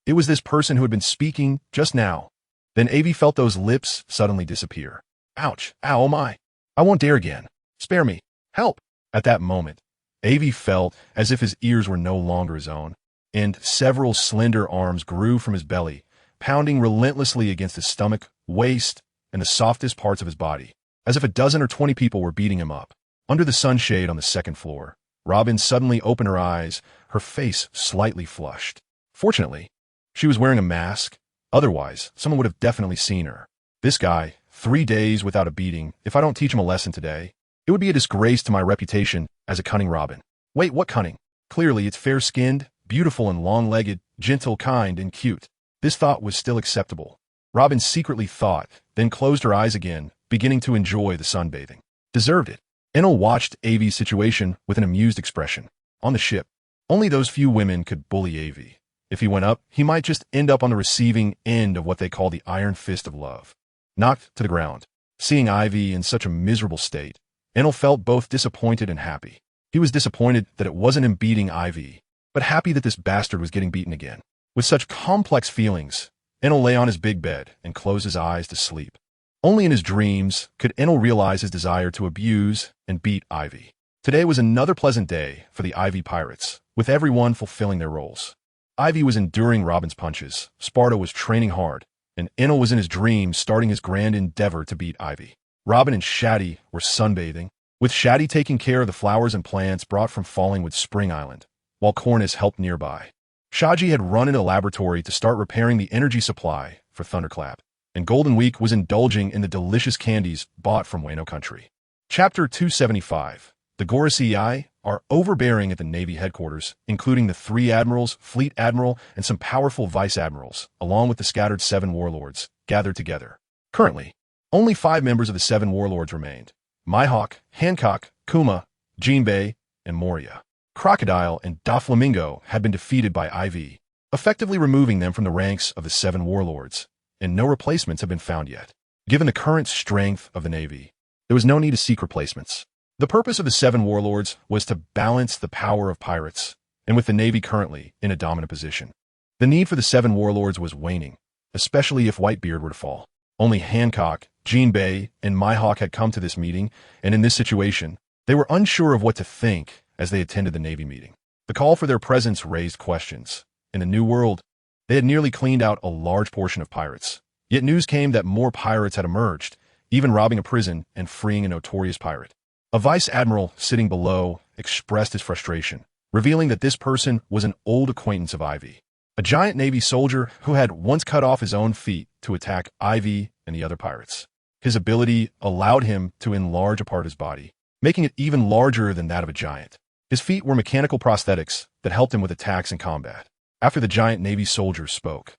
It was this person who had been speaking just now. Then Aivi felt those lips suddenly disappear. Ouch! Ow, oh my! I won't dare again. Spare me. Help! At that moment, Aivi felt as if his ears were no longer his own, and several slender arms grew from his belly, pounding relentlessly against his stomach, waist, and the softest parts of his body, as if a dozen or 20 people were beating him up. Under the sunshade on the second floor, Robin suddenly opened her eyes, her face slightly flushed. Fortunately, she was wearing a mask. Otherwise, someone would have definitely seen her. This guy, 3 days without a beating. If I don't teach him a lesson today, it would be a disgrace to my reputation as a cunning Robin. Wait, what cunning? Clearly, it's fair-skinned, beautiful and long-legged, gentle, kind, and cute. This thought was still acceptable. Robin secretly thought, then closed her eyes again, beginning to enjoy the sunbathing. Deserved it. Enel watched Aivi's situation with an amused expression. On the ship, only those few women could bully Aivi. If he went up, he might just end up on the receiving end of what they call the iron fist of love. Knocked to the ground. Seeing Aivi in such a miserable state, Enel felt both disappointed and happy. He was disappointed that it wasn't him beating Aivi, but happy that this bastard was getting beaten again. With such complex feelings, Enel lay on his big bed and closed his eyes to sleep. Only in his dreams could Enel realize his desire to abuse and beat Aivi. Today was another pleasant day for the Aivi pirates, with everyone fulfilling their roles. Aivi was enduring Robin's punches, Sparta was training hard, and Enel was in his dreams starting his grand endeavor to beat Aivi. Robin and Shati were sunbathing, with Shati taking care of the flowers and plants brought from Fallingwood Spring Island, while Cornice helped nearby. Shaji had run into the laboratory to start repairing the energy supply for Thunderclap, and Golden Week was indulging in the delicious candies bought from Wano Country. Chapter 275. The Gorosei are overbearing at the Navy headquarters, including the 3 admirals, fleet admiral, and some powerful vice admirals, along with the scattered 7 warlords, gathered together. Currently, only 5 members of the 7 warlords remained: Mihawk, Hancock, Kuma, Jinbei, and Moria. Crocodile and Doflamingo had been defeated by Aivi, effectively removing them from the ranks of the 7 warlords, and no replacements have been found yet. Given the current strength of the Navy, there was no need to seek replacements. The purpose of the 7 warlords was to balance the power of pirates, and with the Navy currently in a dominant position, the need for the 7 warlords was waning, especially if Whitebeard were to fall. Only Hancock, Jinbei, and Mihawk had come to this meeting, and in this situation, they were unsure of what to think as they attended the Navy meeting. The call for their presence raised questions. In the New World, they had nearly cleaned out a large portion of pirates. Yet news came that more pirates had emerged, even robbing a prison and freeing a notorious pirate. A vice admiral sitting below expressed his frustration, revealing that this person was an old acquaintance of Aivi, a giant Navy soldier who had once cut off his own feet to attack Aivi and the other pirates. His ability allowed him to enlarge a part of his body, making it even larger than that of a giant. His feet were mechanical prosthetics that helped him with attacks in combat. After the giant Navy soldier spoke,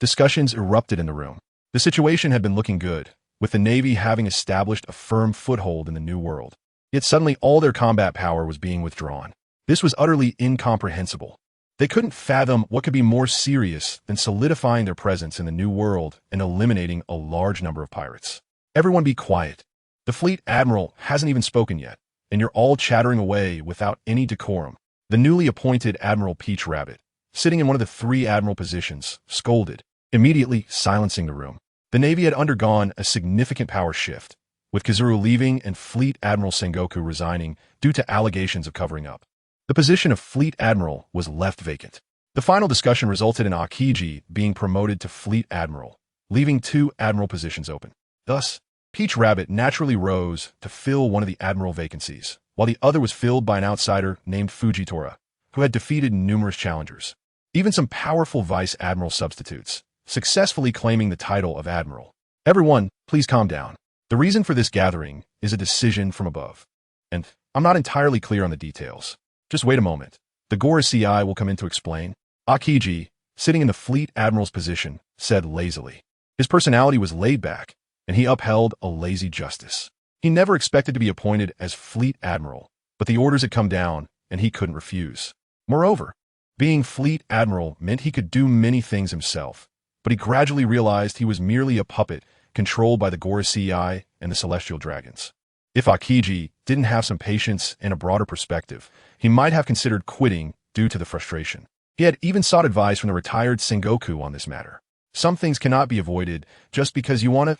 discussions erupted in the room. The situation had been looking good, with the Navy having established a firm foothold in the New World. Yet suddenly all their combat power was being withdrawn. This was utterly incomprehensible. They couldn't fathom what could be more serious than solidifying their presence in the New World and eliminating a large number of pirates. Everyone be quiet. The fleet admiral hasn't even spoken yet, and you're all chattering away without any decorum. The newly appointed Admiral Peach Rabbit, sitting in one of the 3 admiral positions, scolded, immediately silencing the room. The Navy had undergone a significant power shift, with Kizuru leaving and Fleet Admiral Sengoku resigning due to allegations of covering up. The position of Fleet Admiral was left vacant. The final discussion resulted in Akiji being promoted to Fleet Admiral, leaving 2 admiral positions open. Thus, Peach Rabbit naturally rose to fill one of the admiral vacancies, while the other was filled by an outsider named Fujitora, who had defeated numerous challengers, even some powerful vice admiral substitutes, successfully claiming the title of admiral. Everyone, please calm down. The reason for this gathering is a decision from above, and I'm not entirely clear on the details. Just wait a moment. The Gora CI will come in to explain. Akiji, sitting in the fleet admiral's position, said lazily. His personality was laid back, and he upheld a lazy justice. He never expected to be appointed as fleet admiral, but the orders had come down, and he couldn't refuse. Moreover, being fleet admiral meant he could do many things himself, but he gradually realized he was merely a puppet controlled by the Gora CI and the Celestial Dragons. If Akiji didn't have some patience and a broader perspective, he might have considered quitting due to the frustration. He had even sought advice from the retired Sengoku on this matter. Some things cannot be avoided just because you want to.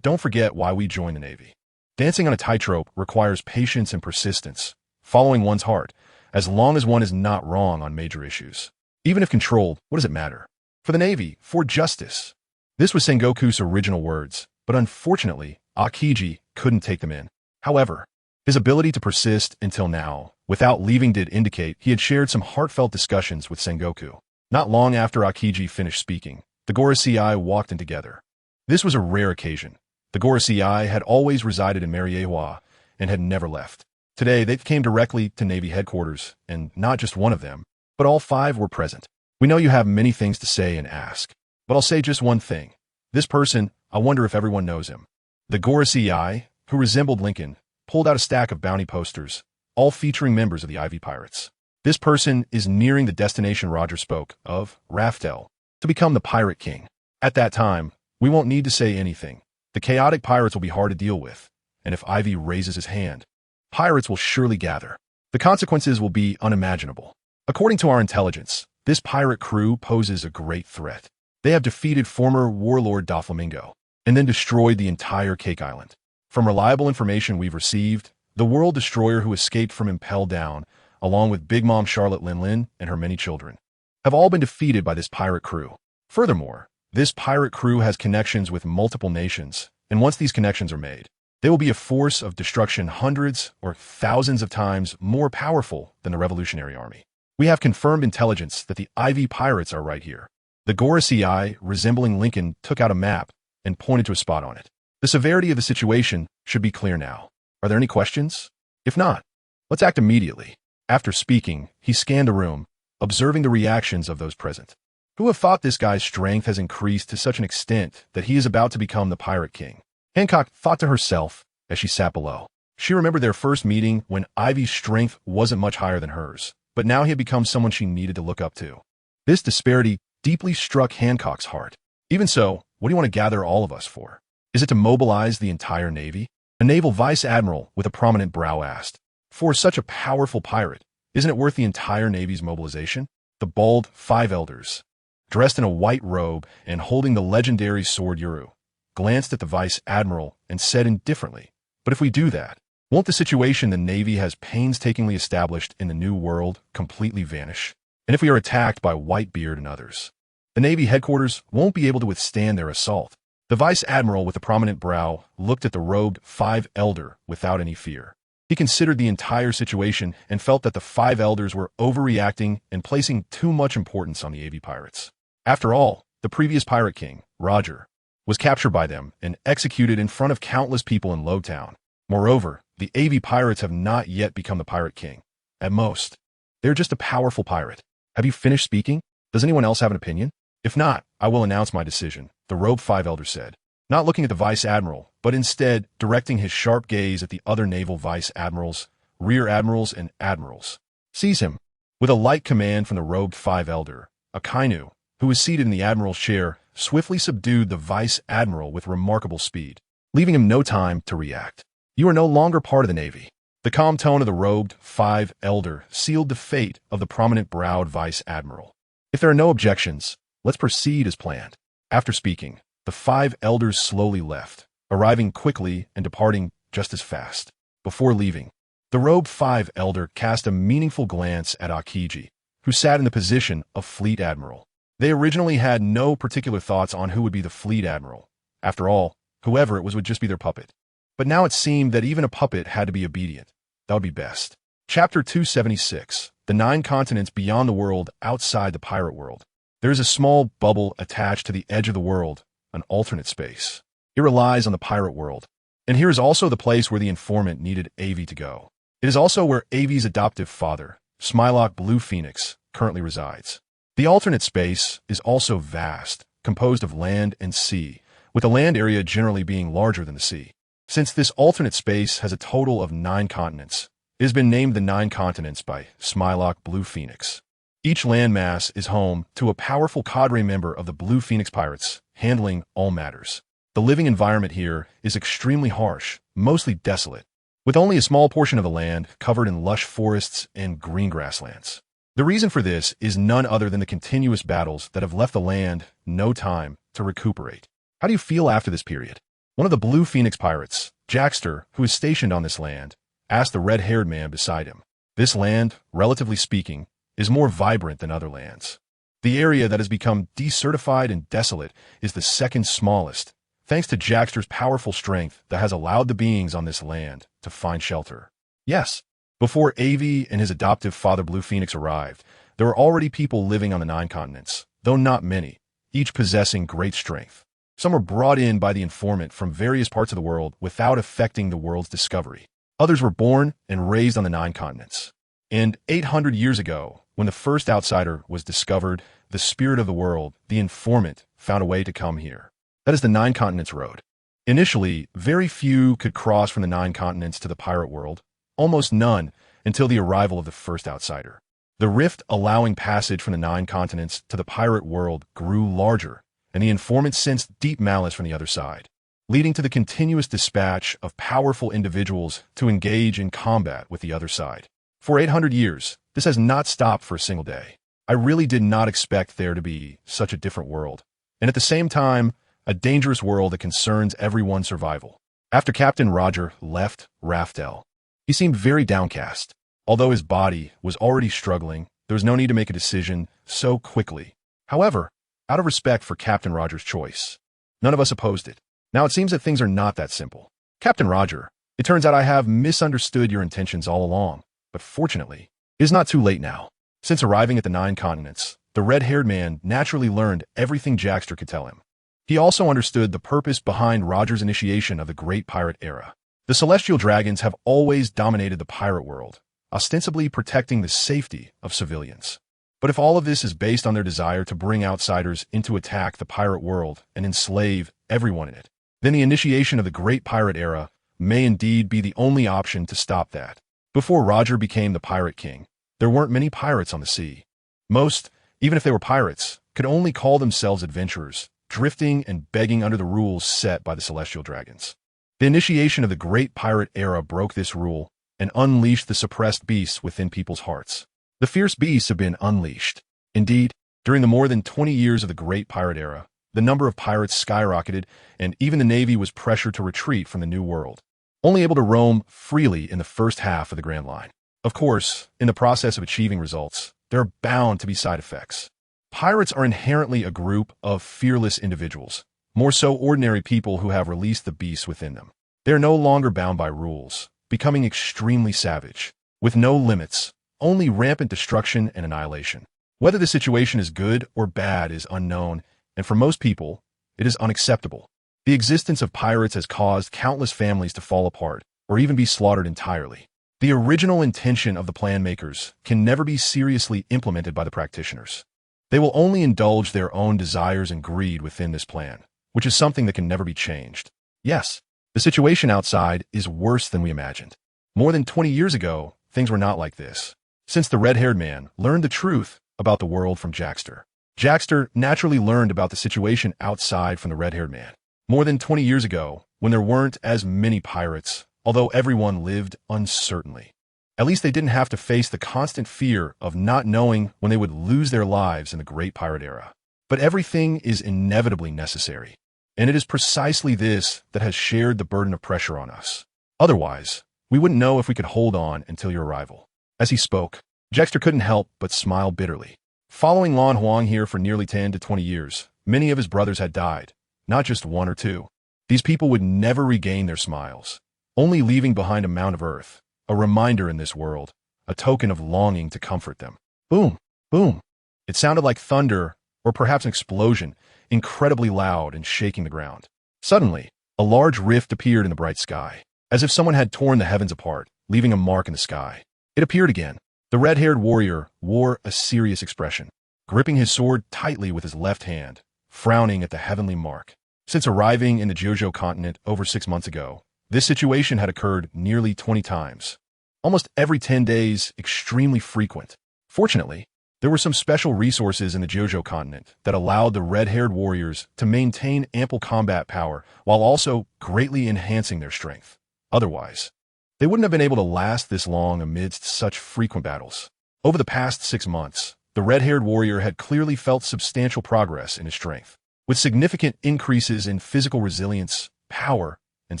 Don't forget why we joined the Navy. Dancing on a tightrope requires patience and persistence, following one's heart, as long as one is not wrong on major issues. Even if controlled, what does it matter? For the Navy, for justice. This was Sengoku's original words, but unfortunately, Akiji couldn't take them in. However, his ability to persist until now, without leaving, did indicate he had shared some heartfelt discussions with Sengoku. Not long after Akiji finished speaking, the Gora CI walked in together. This was a rare occasion. The Gora CI had always resided in Mariehua and had never left. Today, they came directly to Navy headquarters, and not just one of them, but all 5 were present. We know you have many things to say and ask, but I'll say just one thing. This person, I wonder if everyone knows him. The Gora CI, who resembled Lincoln, pulled out a stack of bounty posters, all featuring members of the Aivi pirates. This person is nearing the destination Roger spoke of, Raftel, to become the Pirate King. At that time, we won't need to say anything. The chaotic pirates will be hard to deal with, and if Aivi raises his hand, pirates will surely gather. The consequences will be unimaginable. According to our intelligence, this pirate crew poses a great threat. They have defeated former warlord Doflamingo, and then destroyed the entire Cake Island. From reliable information we've received, the world destroyer who escaped from Impel Down, along with Big Mom Charlotte Linlin and her many children, have all been defeated by this pirate crew. Furthermore, this pirate crew has connections with multiple nations, and once these connections are made, they will be a force of destruction hundreds or thousands of times more powerful than the Revolutionary Army. We have confirmed intelligence that the Aivi pirates are right here. The Gora CI, resembling Lincoln, took out a map and pointed to a spot on it. The severity of the situation should be clear now. Are there any questions? If not, let's act immediately. After speaking, he scanned the room, observing the reactions of those present. Who have thought this guy's strength has increased to such an extent that he is about to become the Pirate King? Hancock thought to herself as she sat below. She remembered their first meeting when Ivy's strength wasn't much higher than hers, but now he had become someone she needed to look up to. This disparity deeply struck Hancock's heart. Even so, what do you want to gather all of us for? Is it to mobilize the entire Navy? A naval vice admiral with a prominent brow asked. For such a powerful pirate, isn't it worth the entire Navy's mobilization? The bald 5 elders, dressed in a white robe and holding the legendary sword Yuru, glanced at the vice admiral and said indifferently, but if we do that, won't the situation the Navy has painstakingly established in the New World completely vanish? And if we are attacked by Whitebeard and others, the Navy headquarters won't be able to withstand their assault. The vice admiral with a prominent brow looked at the robed 5 elder without any fear. He considered the entire situation and felt that the 5 elders were overreacting and placing too much importance on the Aivi pirates. After all, the previous pirate king, Roger, was captured by them and executed in front of countless people in Lowtown. Moreover, the Aivi pirates have not yet become the pirate king. At most, they're just a powerful pirate. Have you finished speaking? Does anyone else have an opinion? If not, I will announce my decision, the robed 5 elder said, not looking at the vice admiral, but instead directing his sharp gaze at the other naval vice admirals, rear admirals, and admirals. Seize him. With a light command from the robed Five Elder, Akainu, who was seated in the admiral's chair, swiftly subdued the vice admiral with remarkable speed, leaving him no time to react. You are no longer part of the Navy. The calm tone of the robed Five Elder sealed the fate of the prominent-browed vice admiral. If there are no objections, let's proceed as planned. After speaking, the Five Elders slowly left, arriving quickly and departing just as fast. Before leaving, the robed Five Elder cast a meaningful glance at Akiji, who sat in the position of Fleet Admiral. They originally had no particular thoughts on who would be the Fleet Admiral. After all, whoever it was would just be their puppet. But now it seemed that even a puppet had to be obedient. That would be best. Chapter 276, The 9 Continents Beyond the World Outside the Pirate World. There is a small bubble attached to the edge of the world, an alternate space. It relies on the pirate world. And here is also the place where the informant needed Aivi to go. It is also where Aivi's adoptive father, Smilock Blue Phoenix, currently resides. The alternate space is also vast, composed of land and sea, with the land area generally being larger than the sea. Since this alternate space has a total of 9 continents, it has been named the 9 Continents by Smilock Blue Phoenix. Each landmass is home to a powerful cadre member of the Blue Phoenix Pirates, handling all matters. The living environment here is extremely harsh, mostly desolate, with only a small portion of the land covered in lush forests and green grasslands. The reason for this is none other than the continuous battles that have left the land no time to recuperate. How do you feel after this period? One of the Blue Phoenix pirates, Jackster, who is stationed on this land, asked the red-haired man beside him. This land, relatively speaking, is more vibrant than other lands. The area that has become desertified and desolate is the second smallest, thanks to Jackster's powerful strength that has allowed the beings on this land to find shelter. Yes, before Aivi and his adoptive father Blue Phoenix arrived, there were already people living on the 9 continents, though not many, each possessing great strength. Some were brought in by the informant from various parts of the world without affecting the world's discovery. Others were born and raised on the 9 continents. And 800 years ago, when the first outsider was discovered, the spirit of the world, the informant, found a way to come here. That is the 9 Continents Road. Initially, very few could cross from the 9 continents to the pirate world, almost none until the arrival of the first outsider. The rift allowing passage from the 9 continents to the pirate world grew larger, and the informant sensed deep malice from the other side, leading to the continuous dispatch of powerful individuals to engage in combat with the other side. For 800 years, this has not stopped for a single day. I really did not expect there to be such a different world, and at the same time, a dangerous world that concerns everyone's survival. After Captain Roger left Raftel, he seemed very downcast. Although his body was already struggling, there was no need to make a decision so quickly. However, out of respect for Captain Roger's choice, none of us opposed it. Now it seems that things are not that simple. Captain Roger, it turns out I have misunderstood your intentions all along, but fortunately, it is not too late now. Since arriving at the 9 continents, the red-haired man naturally learned everything Jackster could tell him. He also understood the purpose behind Roger's initiation of the Great Pirate Era. The Celestial Dragons have always dominated the pirate world, ostensibly protecting the safety of civilians. But if all of this is based on their desire to bring outsiders in to attack the pirate world and enslave everyone in it, then the initiation of the Great Pirate Era may indeed be the only option to stop that. Before Roger became the Pirate King, there weren't many pirates on the sea. Most, even if they were pirates, could only call themselves adventurers, drifting and begging under the rules set by the Celestial Dragons. The initiation of the Great Pirate Era broke this rule and unleashed the suppressed beasts within people's hearts. The fierce beasts have been unleashed. Indeed, during the more than 20 years of the Great Pirate Era, the number of pirates skyrocketed, and even the Navy was pressured to retreat from the New World, only able to roam freely in the first half of the Grand Line. Of course, in the process of achieving results, there are bound to be side effects. Pirates are inherently a group of fearless individuals, more so ordinary people who have released the beasts within them. They are no longer bound by rules, becoming extremely savage, with no limits, only rampant destruction and annihilation. Whether the situation is good or bad is unknown, and for most people, it is unacceptable. The existence of pirates has caused countless families to fall apart, or even be slaughtered entirely. The original intention of the plan makers can never be seriously implemented by the practitioners. They will only indulge their own desires and greed within this plan, which is something that can never be changed. Yes, the situation outside is worse than we imagined. More than 20 years ago, things were not like this. since the red-haired man learned the truth about the world from Jackster. Jackster naturally learned about the situation outside from the red-haired man. More than 20 years ago, when there weren't as many pirates, although everyone lived uncertainly. At least they didn't have to face the constant fear of not knowing when they would lose their lives in the Great Pirate Era. But everything is inevitably necessary, and it is precisely this that has shared the burden of pressure on us. Otherwise, we wouldn't know if we could hold on until your arrival. As he spoke, Jackster couldn't help but smile bitterly. Following Lan Huang here for nearly 10 to 20 years, many of his brothers had died, not just one or two. These people would never regain their smiles, only leaving behind a mound of earth, a reminder in this world, a token of longing to comfort them. Boom, boom. It sounded like thunder, or perhaps an explosion, incredibly loud and shaking the ground. Suddenly, a large rift appeared in the bright sky, as if someone had torn the heavens apart, leaving a mark in the sky. It appeared again. The red-haired warrior wore a serious expression, gripping his sword tightly with his left hand, frowning at the heavenly mark. Since arriving in the Jojo continent over 6 months ago, this situation had occurred nearly 20 times. Almost every 10 days, extremely frequent. Fortunately, there were some special resources in the Jojo continent that allowed the red-haired warriors to maintain ample combat power while also greatly enhancing their strength. Otherwise, they wouldn't have been able to last this long amidst such frequent battles. Over the past 6 months, the red-haired warrior had clearly felt substantial progress in his strength, with significant increases in physical resilience, power, and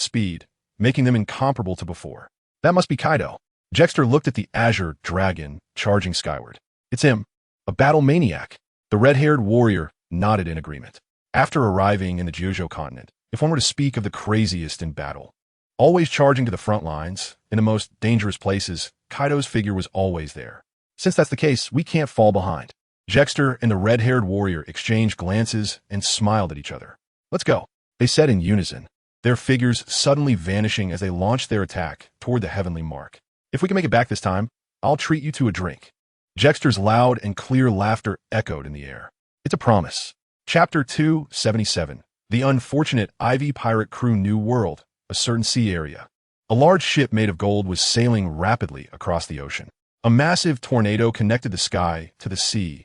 speed, making them incomparable to before. That must be Kaido. Jackster looked at the azure dragon charging skyward. It's him, a battle maniac. The red-haired warrior nodded in agreement. After arriving in the Jojo continent, if one were to speak of the craziest in battle, always charging to the front lines, in the most dangerous places, Kaido's figure was always there. Since that's the case, we can't fall behind. Jackster and the red-haired warrior exchanged glances and smiled at each other. Let's go, they said in unison, their figures suddenly vanishing as they launched their attack toward the heavenly mark. If we can make it back this time, I'll treat you to a drink. Jackster's loud and clear laughter echoed in the air. It's a promise. Chapter 277. The unfortunate Aivi pirate crew New World, a certain sea area. A large ship made of gold was sailing rapidly across the ocean. A massive tornado connected the sky to the sea,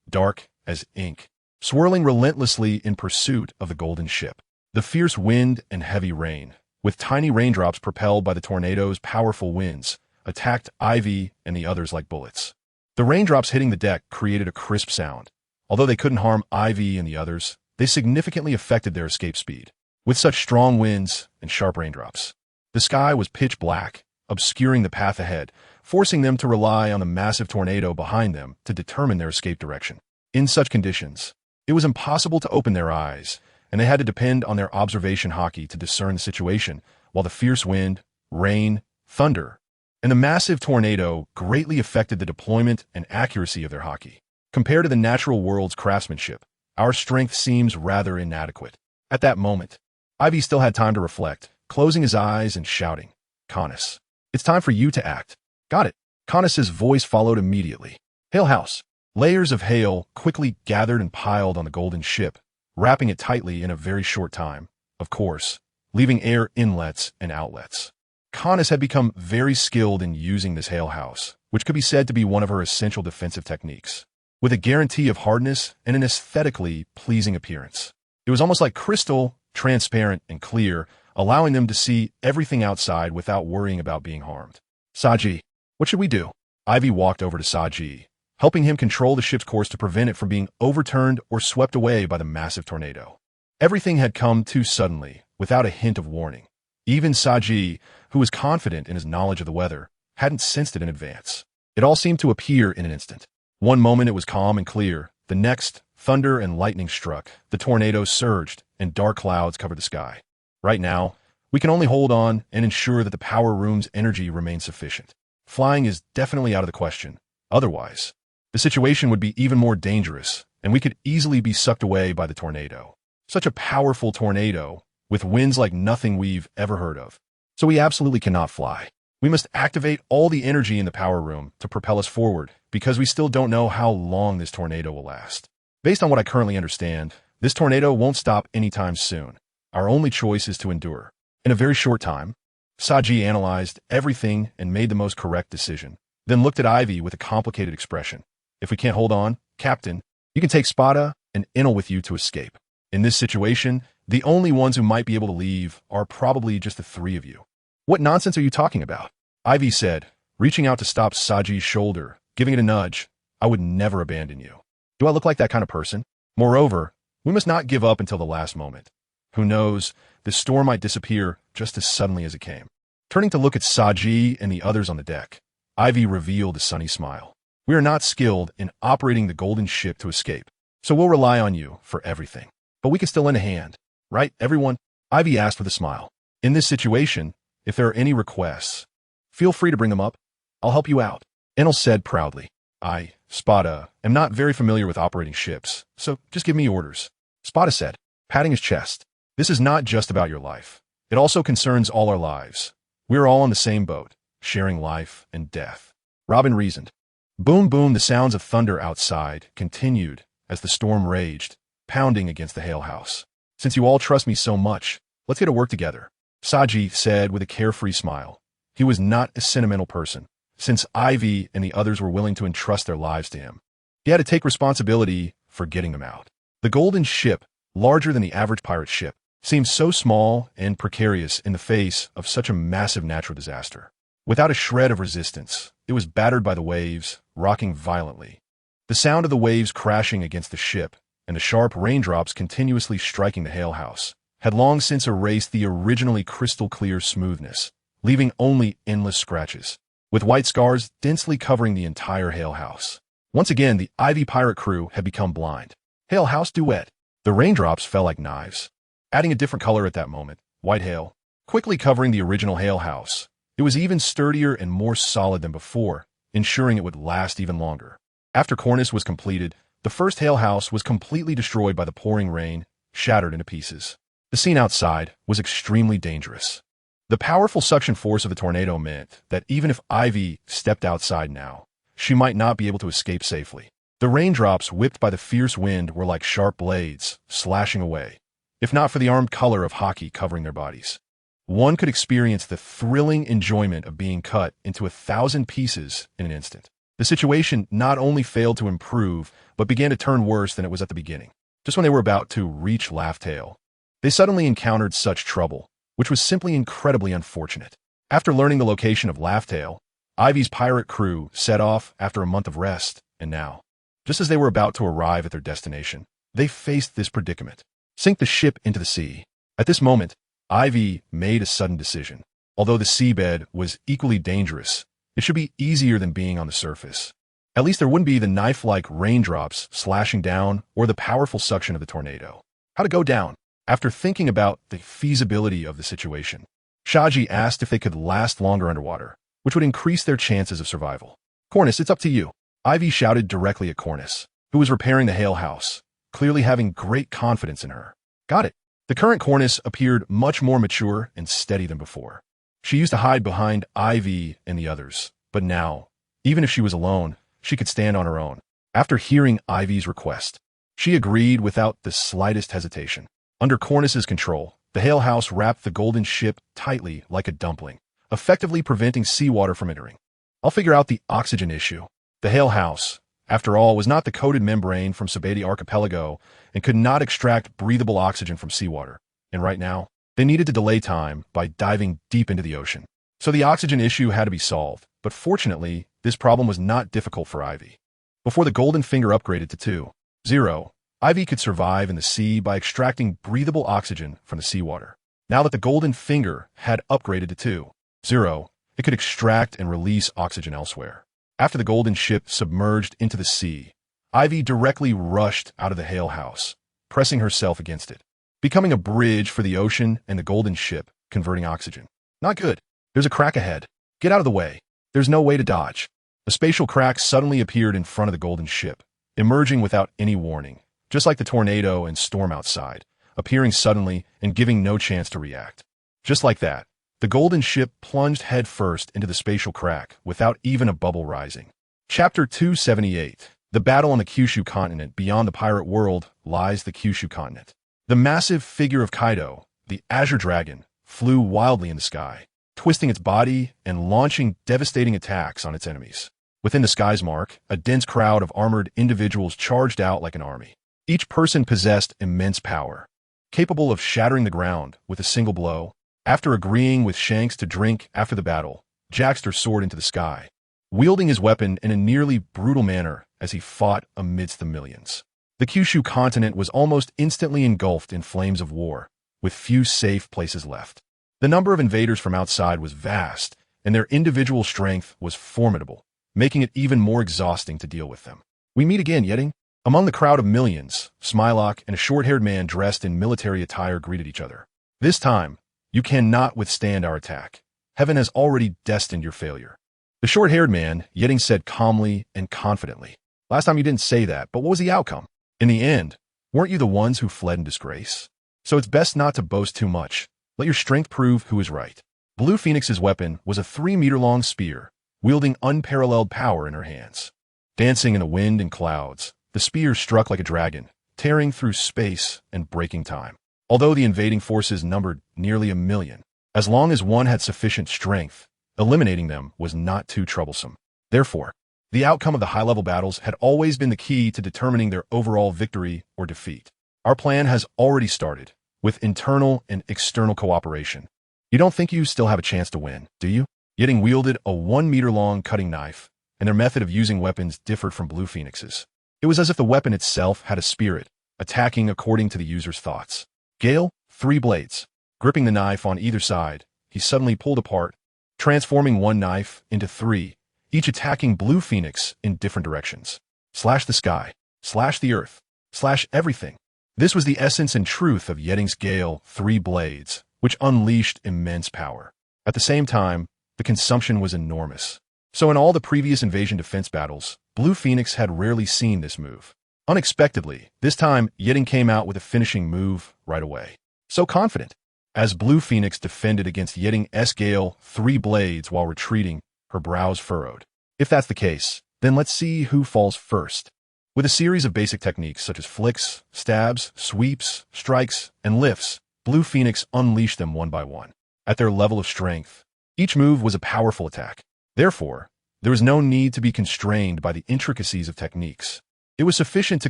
dark as ink, swirling relentlessly in pursuit of the golden ship. The fierce wind and heavy rain, with tiny raindrops propelled by the tornado's powerful winds, attacked Aivi and the others like bullets. The raindrops hitting the deck created a crisp sound. Although they couldn't harm Aivi and the others, they significantly affected their escape speed. With such strong winds and sharp raindrops, the sky was pitch black, obscuring the path ahead, forcing them to rely on the massive tornado behind them to determine their escape direction. In such conditions, it was impossible to open their eyes, and they had to depend on their observation haki to discern the situation, while the fierce wind, rain, thunder, and the massive tornado greatly affected the deployment and accuracy of their haki. Compared to the natural world's craftsmanship, our strength seems rather inadequate. At that moment, Aivi still had time to reflect, closing his eyes and shouting, "Canis, it's time for you to act." Got it. Canis's voice followed immediately. Hail house. Layers of hail quickly gathered and piled on the golden ship, wrapping it tightly in a very short time, of course, leaving air inlets and outlets. Canis had become very skilled in using this hail house, which could be said to be one of her essential defensive techniques, with a guarantee of hardness and an aesthetically pleasing appearance. It was almost like crystal, transparent and clear, allowing them to see everything outside without worrying about being harmed. Saji, what should we do? Aivi walked over to Saji, helping him control the ship's course to prevent it from being overturned or swept away by the massive tornado. Everything had come too suddenly, without a hint of warning. Even Saji, who was confident in his knowledge of the weather, hadn't sensed it in advance. It all seemed to appear in an instant. One moment it was calm and clear. The next, thunder and lightning struck. The tornado surged, and dark clouds covered the sky. Right now, we can only hold on and ensure that the power room's energy remains sufficient. Flying is definitely out of the question. Otherwise, the situation would be even more dangerous, and we could easily be sucked away by the tornado. Such a powerful tornado, with winds like nothing we've ever heard of. So we absolutely cannot fly. We must activate all the energy in the power room to propel us forward, because we still don't know how long this tornado will last. Based on what I currently understand, this tornado won't stop anytime soon. Our only choice is to endure. In a very short time, Saji analyzed everything and made the most correct decision. then looked at Ivy with a complicated expression. If we can't hold on, Captain, you can take Spada and Inel with you to escape. In this situation, the only ones who might be able to leave are probably just the three of you. What nonsense are you talking about? Ivy said, reaching out to stop Saji's shoulder, giving it a nudge. I would never abandon you. Do I look like that kind of person? Moreover, we must not give up until the last moment. Who knows, this storm might disappear just as suddenly as it came. Turning to look at Saji and the others on the deck, Ivy revealed a sunny smile. We are not skilled in operating the golden ship to escape, so we'll rely on you for everything. But we can still lend a hand, right, everyone? Ivy asked with a smile. In this situation, if there are any requests, feel free to bring them up. I'll help you out. Enel said proudly. I, Spada, am not very familiar with operating ships, so just give me orders. Spada said, patting his chest. This is not just about your life. It also concerns all our lives. We are all on the same boat, sharing life and death. Robin reasoned. Boom, boom, the sounds of thunder outside continued as the storm raged, pounding against the hail house. Since you all trust me so much, let's get to work together, Saji said with a carefree smile. He was not a sentimental person, since Ivy and the others were willing to entrust their lives to him. He had to take responsibility for getting them out. The golden ship, larger than the average pirate ship, seemed so small and precarious in the face of such a massive natural disaster. Without a shred of resistance, it was battered by the waves, rocking violently. The sound of the waves crashing against the ship and the sharp raindrops continuously striking the hail house had long since erased the originally crystal-clear smoothness, leaving only endless scratches, with white scars densely covering the entire hail house. Once again, the Ivy pirate crew had become blind. Hail house duet. The raindrops fell like knives, adding a different color at that moment, white hail, quickly covering the original hail house. It was even sturdier and more solid than before, ensuring it would last even longer. After Cornice was completed, the first hail house was completely destroyed by the pouring rain, shattered into pieces. The scene outside was extremely dangerous. The powerful suction force of the tornado meant that even if Ivy stepped outside now, she might not be able to escape safely. The raindrops whipped by the fierce wind were like sharp blades, slashing away, if not for the armed color of hockey covering their bodies. One could experience the thrilling enjoyment of being cut into 1,000 pieces in an instant. The situation not only failed to improve, but began to turn worse than it was at the beginning. Just when they were about to reach Laugh-Tale, they suddenly encountered such trouble, which was simply incredibly unfortunate. After learning the location of Laugh-Tale, Ivy's pirate crew set off after a month of rest, and now, just as they were about to arrive at their destination, they faced this predicament. Sink the ship into the sea. At this moment, Ivy made a sudden decision. Although the seabed was equally dangerous, it should be easier than being on the surface. At least there wouldn't be the knife-like raindrops slashing down or the powerful suction of the tornado. How to go down? After thinking about the feasibility of the situation, Shaji asked if they could last longer underwater, which would increase their chances of survival. Cornice, it's up to you. Ivy shouted directly at Cornice, who was repairing the hail house, clearly having great confidence in her. Got it. The current Cornice appeared much more mature and steady than before. She used to hide behind Ivy and the others, but now, even if she was alone, she could stand on her own. After hearing Ivy's request, she agreed without the slightest hesitation. Under Cornice's control, the hail house wrapped the golden ship tightly like a dumpling, effectively preventing seawater from entering. I'll figure out the oxygen issue. The hail house, after all, was not the coated membrane from Sabeti Archipelago and could not extract breathable oxygen from seawater. And right now, they needed to delay time by diving deep into the ocean. So the oxygen issue had to be solved, but fortunately, this problem was not difficult for Ivy. Before the golden finger upgraded to 2.0, Ivy could survive in the sea by extracting breathable oxygen from the seawater. Now that the golden finger had upgraded to 2.0, it could extract and release oxygen elsewhere. After the golden ship submerged into the sea, Ivy directly rushed out of the hail house, pressing herself against it, becoming a bridge for the ocean and the golden ship, converting oxygen. Not good. There's a crack ahead. Get out of the way. There's no way to dodge. A spatial crack suddenly appeared in front of the golden ship, emerging without any warning, just like the tornado and storm outside, appearing suddenly and giving no chance to react. Just like that, the golden ship plunged headfirst into the spatial crack without even a bubble rising. Chapter 278. The battle on the Kyushu continent. Beyond the pirate world lies the Kyushu continent. The massive figure of Kaido, the Azure Dragon, flew wildly in the sky. twisting its body and launching devastating attacks on its enemies. Within the sky's mark, a dense crowd of armored individuals charged out like an army. Each person possessed immense power, capable of shattering the ground with a single blow. After agreeing with Shanks to drink after the battle, Jaxter soared into the sky, wielding his weapon in a nearly brutal manner as he fought amidst the millions. The Kyushu continent was almost instantly engulfed in flames of war, with few safe places left. The number of invaders from outside was vast, and their individual strength was formidable, making it even more exhausting to deal with them. We meet again, Yeting. Among the crowd of millions, Smilock and a short-haired man dressed in military attire greeted each other. This time, you cannot withstand our attack. Heaven has already destined your failure. The short-haired man, Yeting said calmly and confidently. Last time you didn't say that, but what was the outcome? In the end, weren't you the ones who fled in disgrace? So it's best not to boast too much. Let your strength prove who is right. Blue Phoenix's weapon was a 3-meter-long spear, wielding unparalleled power in her hands. Dancing in the wind and clouds, the spear struck like a dragon, tearing through space and breaking time. Although the invading forces numbered nearly 1 million, as long as one had sufficient strength, eliminating them was not too troublesome. Therefore, the outcome of the high-level battles had always been the key to determining their overall victory or defeat. Our plan has already started, with internal and external cooperation. You don't think you still have a chance to win, do you? Yeting wielded a 1-meter-long cutting knife, and their method of using weapons differed from Blue Phoenix's. It was as if the weapon itself had a spirit, attacking according to the user's thoughts. Gale, 3 blades. Gripping the knife on either side, he suddenly pulled apart, transforming one knife into 3, each attacking Blue Phoenix in different directions. Slash the sky, slash the earth, slash everything. This was the essence and truth of Yeting's Gale, 3 blades, which unleashed immense power. At the same time, the consumption was enormous. So in all the previous invasion defense battles, Blue Phoenix had rarely seen this move. Unexpectedly, this time, Yeting came out with a finishing move right away. So confident. As Blue Phoenix defended against Yeting's Gale, 3 blades while retreating, her brows furrowed. If that's the case, then let's see who falls first. With a series of basic techniques such as flicks, stabs, sweeps, strikes, and lifts, Blue Phoenix unleashed them one by one. At their level of strength, each move was a powerful attack. Therefore, there was no need to be constrained by the intricacies of techniques. It was sufficient to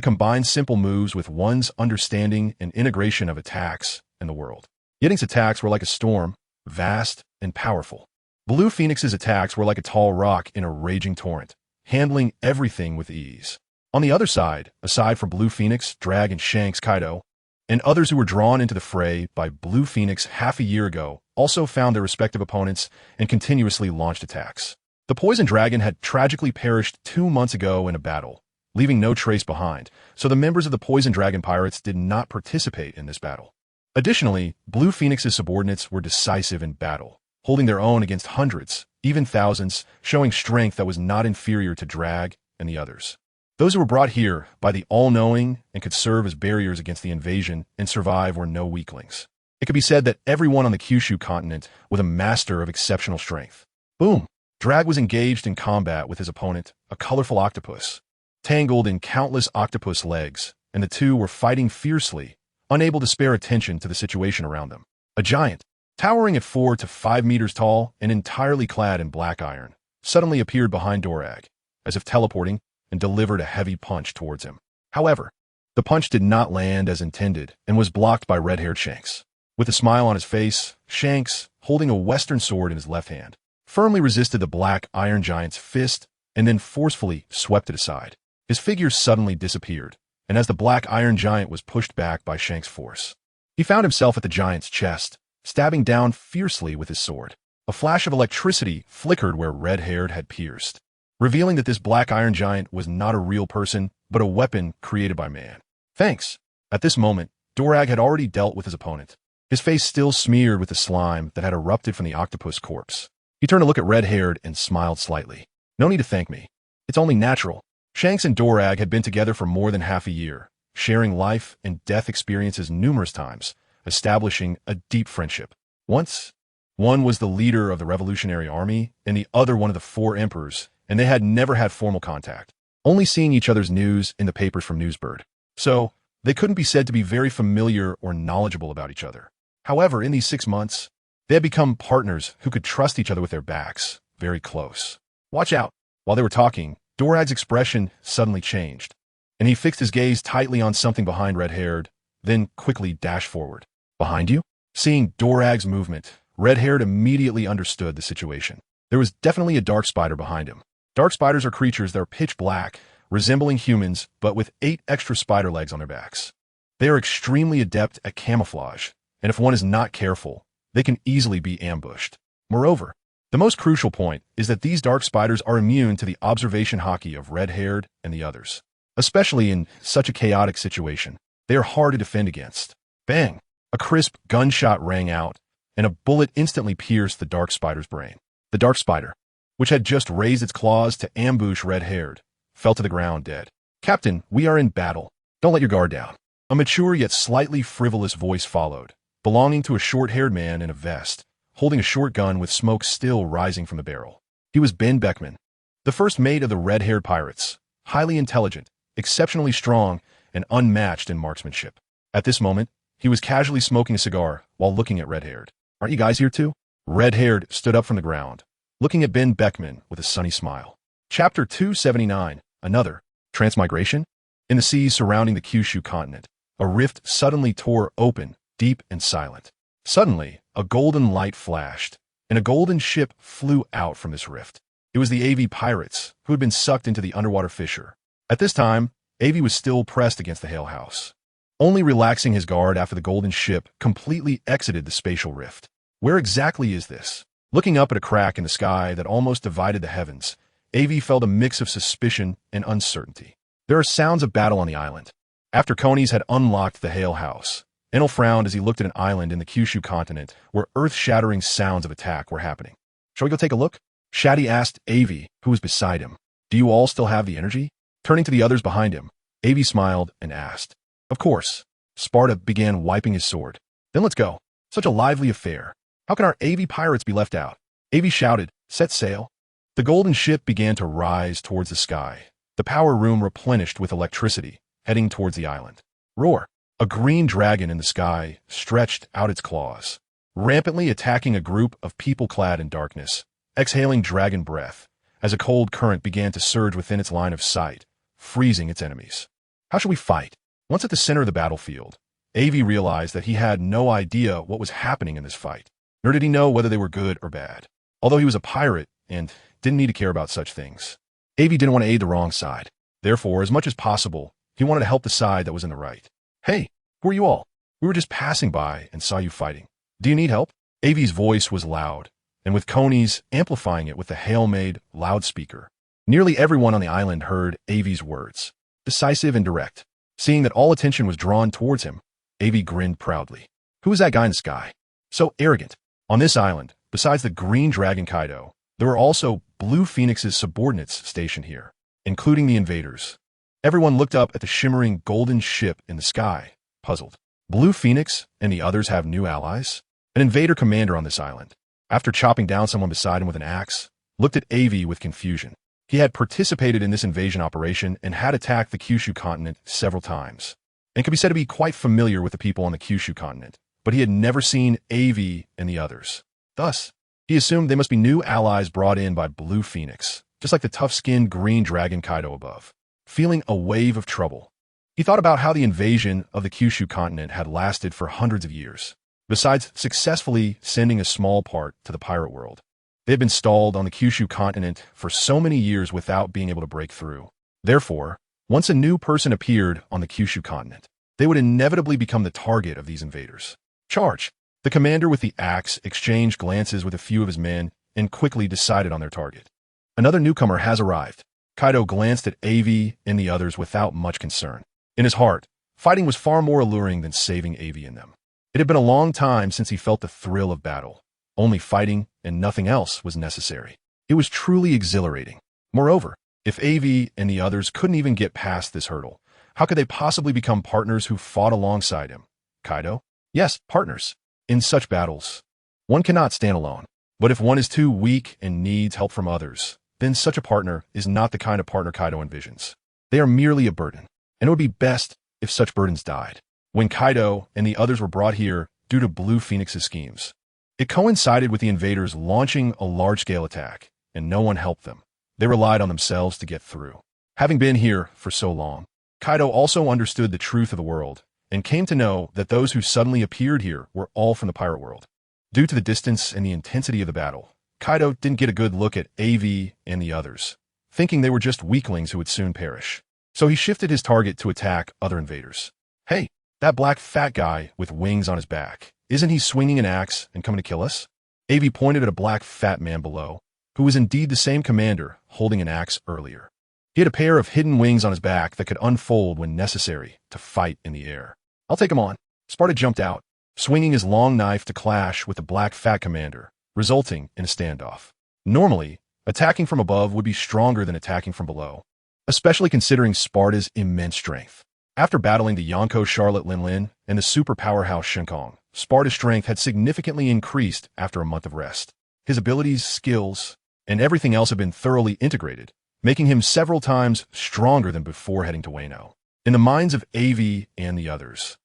combine simple moves with one's understanding and integration of attacks and the world. Yeting's attacks were like a storm, vast and powerful. Blue Phoenix's attacks were like a tall rock in a raging torrent, handling everything with ease. On the other side, aside from Blue Phoenix, Drag, and Shanks Kaido, and others who were drawn into the fray by Blue Phoenix half a year ago, also found their respective opponents and continuously launched attacks. The Poison Dragon had tragically perished 2 months ago in a battle, leaving no trace behind, so the members of the Poison Dragon Pirates did not participate in this battle. Additionally, Blue Phoenix's subordinates were decisive in battle, holding their own against hundreds, even thousands, showing strength that was not inferior to Drag and the others. Those who were brought here by the all-knowing and could serve as barriers against the invasion and survive were no weaklings. It could be said that everyone on the Kyushu continent was a master of exceptional strength. Boom! Drag was engaged in combat with his opponent, a colorful octopus, tangled in countless octopus legs, and the two were fighting fiercely, unable to spare attention to the situation around them. A giant, towering at 4 to 5 meters tall and entirely clad in black iron, suddenly appeared behind Dorag, as if teleporting, and delivered a heavy punch towards him. However, the punch did not land as intended and was blocked by red-haired Shanks. With a smile on his face, Shanks, holding a western sword in his left hand, firmly resisted the black iron giant's fist and then forcefully swept it aside. His figure suddenly disappeared, and as the black iron giant was pushed back by Shanks' force, he found himself at the giant's chest, stabbing down fiercely with his sword. A flash of electricity flickered where red-haired had pierced, revealing that this black iron giant was not a real person, but a weapon created by man. Thanks. At this moment, Dorag had already dealt with his opponent, his face still smeared with the slime that had erupted from the octopus corpse. He turned to look at red-haired and smiled slightly. No need to thank me. It's only natural. Shanks and Dorag had been together for more than half a year, sharing life and death experiences numerous times, establishing a deep friendship. Once, one was the leader of the Revolutionary Army, and the other one of the 4 emperors, and they had never had formal contact, only seeing each other's news in the papers from Newsbird. So, they couldn't be said to be very familiar or knowledgeable about each other. However, in these 6 months, They had become partners who could trust each other with their backs, very close. Watch out. While they were talking, Dorag's expression suddenly changed, and he fixed his gaze tightly on something behind Red-Haired, then quickly dashed forward. Behind you? Seeing Dorag's movement, Red-Haired immediately understood the situation. There was definitely a dark spider behind him. Dark spiders are creatures that are pitch black, resembling humans, but with 8 extra spider legs on their backs. They are extremely adept at camouflage, and if one is not careful, they can easily be ambushed. Moreover, the most crucial point is that these dark spiders are immune to the observation hockey of Red-Haired and the others. Especially in such a chaotic situation, they are hard to defend against. Bang! A crisp gunshot rang out, and a bullet instantly pierced the dark spider's brain. The dark spider, which had just raised its claws to ambush Red-Haired, fell to the ground dead. Captain, we are in battle. Don't let your guard down. A mature yet slightly frivolous voice followed, belonging to a short-haired man in a vest, holding a short gun with smoke still rising from the barrel. He was Ben Beckman, the first mate of the red-haired pirates, highly intelligent, exceptionally strong, and unmatched in marksmanship. At this moment, he was casually smoking a cigar while looking at Red-Haired. Aren't you guys here too? Red-Haired stood up from the ground, looking at Ben Beckman with a sunny smile. Chapter 279, Another, Transmigration? In the seas surrounding the Kyushu continent, a rift suddenly tore open, deep and silent. Suddenly, a golden light flashed, and a golden ship flew out from this rift. It was the Aivi pirates, who had been sucked into the underwater fissure. At this time, Aivi was still pressed against the Hail House, only relaxing his guard after the golden ship completely exited the spatial rift. Where exactly is this? Looking up at a crack in the sky that almost divided the heavens, Aivi felt a mix of suspicion and uncertainty. There are sounds of battle on the island. After Conies had unlocked the Hail House, Enel frowned as he looked at an island in the Kyushu continent where earth-shattering sounds of attack were happening. Shall we go take a look? Shati asked Aivi, who was beside him. Do you all still have the energy? Turning to the others behind him, Aivi smiled and asked. Of course. Sparta began wiping his sword. Then let's go. Such a lively affair. How can our Aivi pirates be left out? Aivi shouted, set sail. The golden ship began to rise towards the sky, the power room replenished with electricity, heading towards the island. Roar! A green dragon in the sky stretched out its claws, rampantly attacking a group of people clad in darkness, exhaling dragon breath, as a cold current began to surge within its line of sight, freezing its enemies. How should we fight? Once at the center of the battlefield, Aivi realized that he had no idea what was happening in this fight, nor did he know whether they were good or bad. Although he was a pirate and didn't need to care about such things, Aivi didn't want to aid the wrong side. Therefore, as much as possible, he wanted to help the side that was in the right. Hey, who are you all? We were just passing by and saw you fighting. Do you need help? Aivi's voice was loud, and with Conies amplifying it with the Hail-made loudspeaker. Nearly everyone on the island heard Aivi's words, decisive and direct. Seeing that all attention was drawn towards him, Aivi grinned proudly. Who is that guy in the sky? So arrogant. On this island, besides the Green Dragon Kaido, there were also Blue Phoenix's subordinates stationed here, including the invaders. Everyone looked up at the shimmering golden ship in the sky, puzzled. Blue Phoenix and the others have new allies? An invader commander on this island, after chopping down someone beside him with an axe, looked at Aivi with confusion. He had participated in this invasion operation and had attacked the Kyushu continent several times, and could be said to be quite familiar with the people on the Kyushu continent, but he had never seen Aivi and the others. Thus, he assumed they must be new allies brought in by Blue Phoenix, just like the tough-skinned Green Dragon Kaido above. Feeling a wave of trouble, he thought about how the invasion of the Kyushu continent had lasted for hundreds of years. Besides successfully sending a small part to the pirate world, they had been stalled on the Kyushu continent for so many years without being able to break through. Therefore, once a new person appeared on the Kyushu continent, they would inevitably become the target of these invaders. Charge! The commander with the axe exchanged glances with a few of his men and quickly decided on their target. Another newcomer has arrived. Kaido glanced at Aivi and the others without much concern. In his heart, fighting was far more alluring than saving Aivi and them. It had been a long time since he felt the thrill of battle. Only fighting and nothing else was necessary. It was truly exhilarating. Moreover, if Aivi and the others couldn't even get past this hurdle, how could they possibly become partners who fought alongside him? Kaido? Yes, partners. In such battles, one cannot stand alone. But if one is too weak and needs help from others, then such a partner is not the kind of partner Kaido envisions. They are merely a burden, and it would be best if such burdens died. When Kaido and the others were brought here due to Blue Phoenix's schemes, It coincided with the invaders launching a large-scale attack, and no one helped them. They relied on themselves to get through. Having been here for so long, Kaido also understood the truth of the world, and came to know that those who suddenly appeared here were all from the pirate world. Due to the distance and the intensity of the battle, Kaido didn't get a good look at Aivi and the others, thinking they were just weaklings who would soon perish. So he shifted his target to attack other invaders. Hey, that black fat guy with wings on his back, isn't he swinging an axe and coming to kill us? Aivi pointed at a black fat man below, who was indeed the same commander holding an axe earlier. He had a pair of hidden wings on his back that could unfold when necessary to fight in the air. I'll take him on. Sparta jumped out, swinging his long knife to clash with the black fat commander, resulting in a standoff. Normally, attacking from above would be stronger than attacking from below, especially considering Sparta's immense strength. After battling the Yonko Charlotte Linlin and the super powerhouse Shinkong, Sparta's strength had significantly increased after a month of rest. His abilities, skills, and everything else had been thoroughly integrated, making him several times stronger than before heading to Wano. In the minds of Aivi and the others,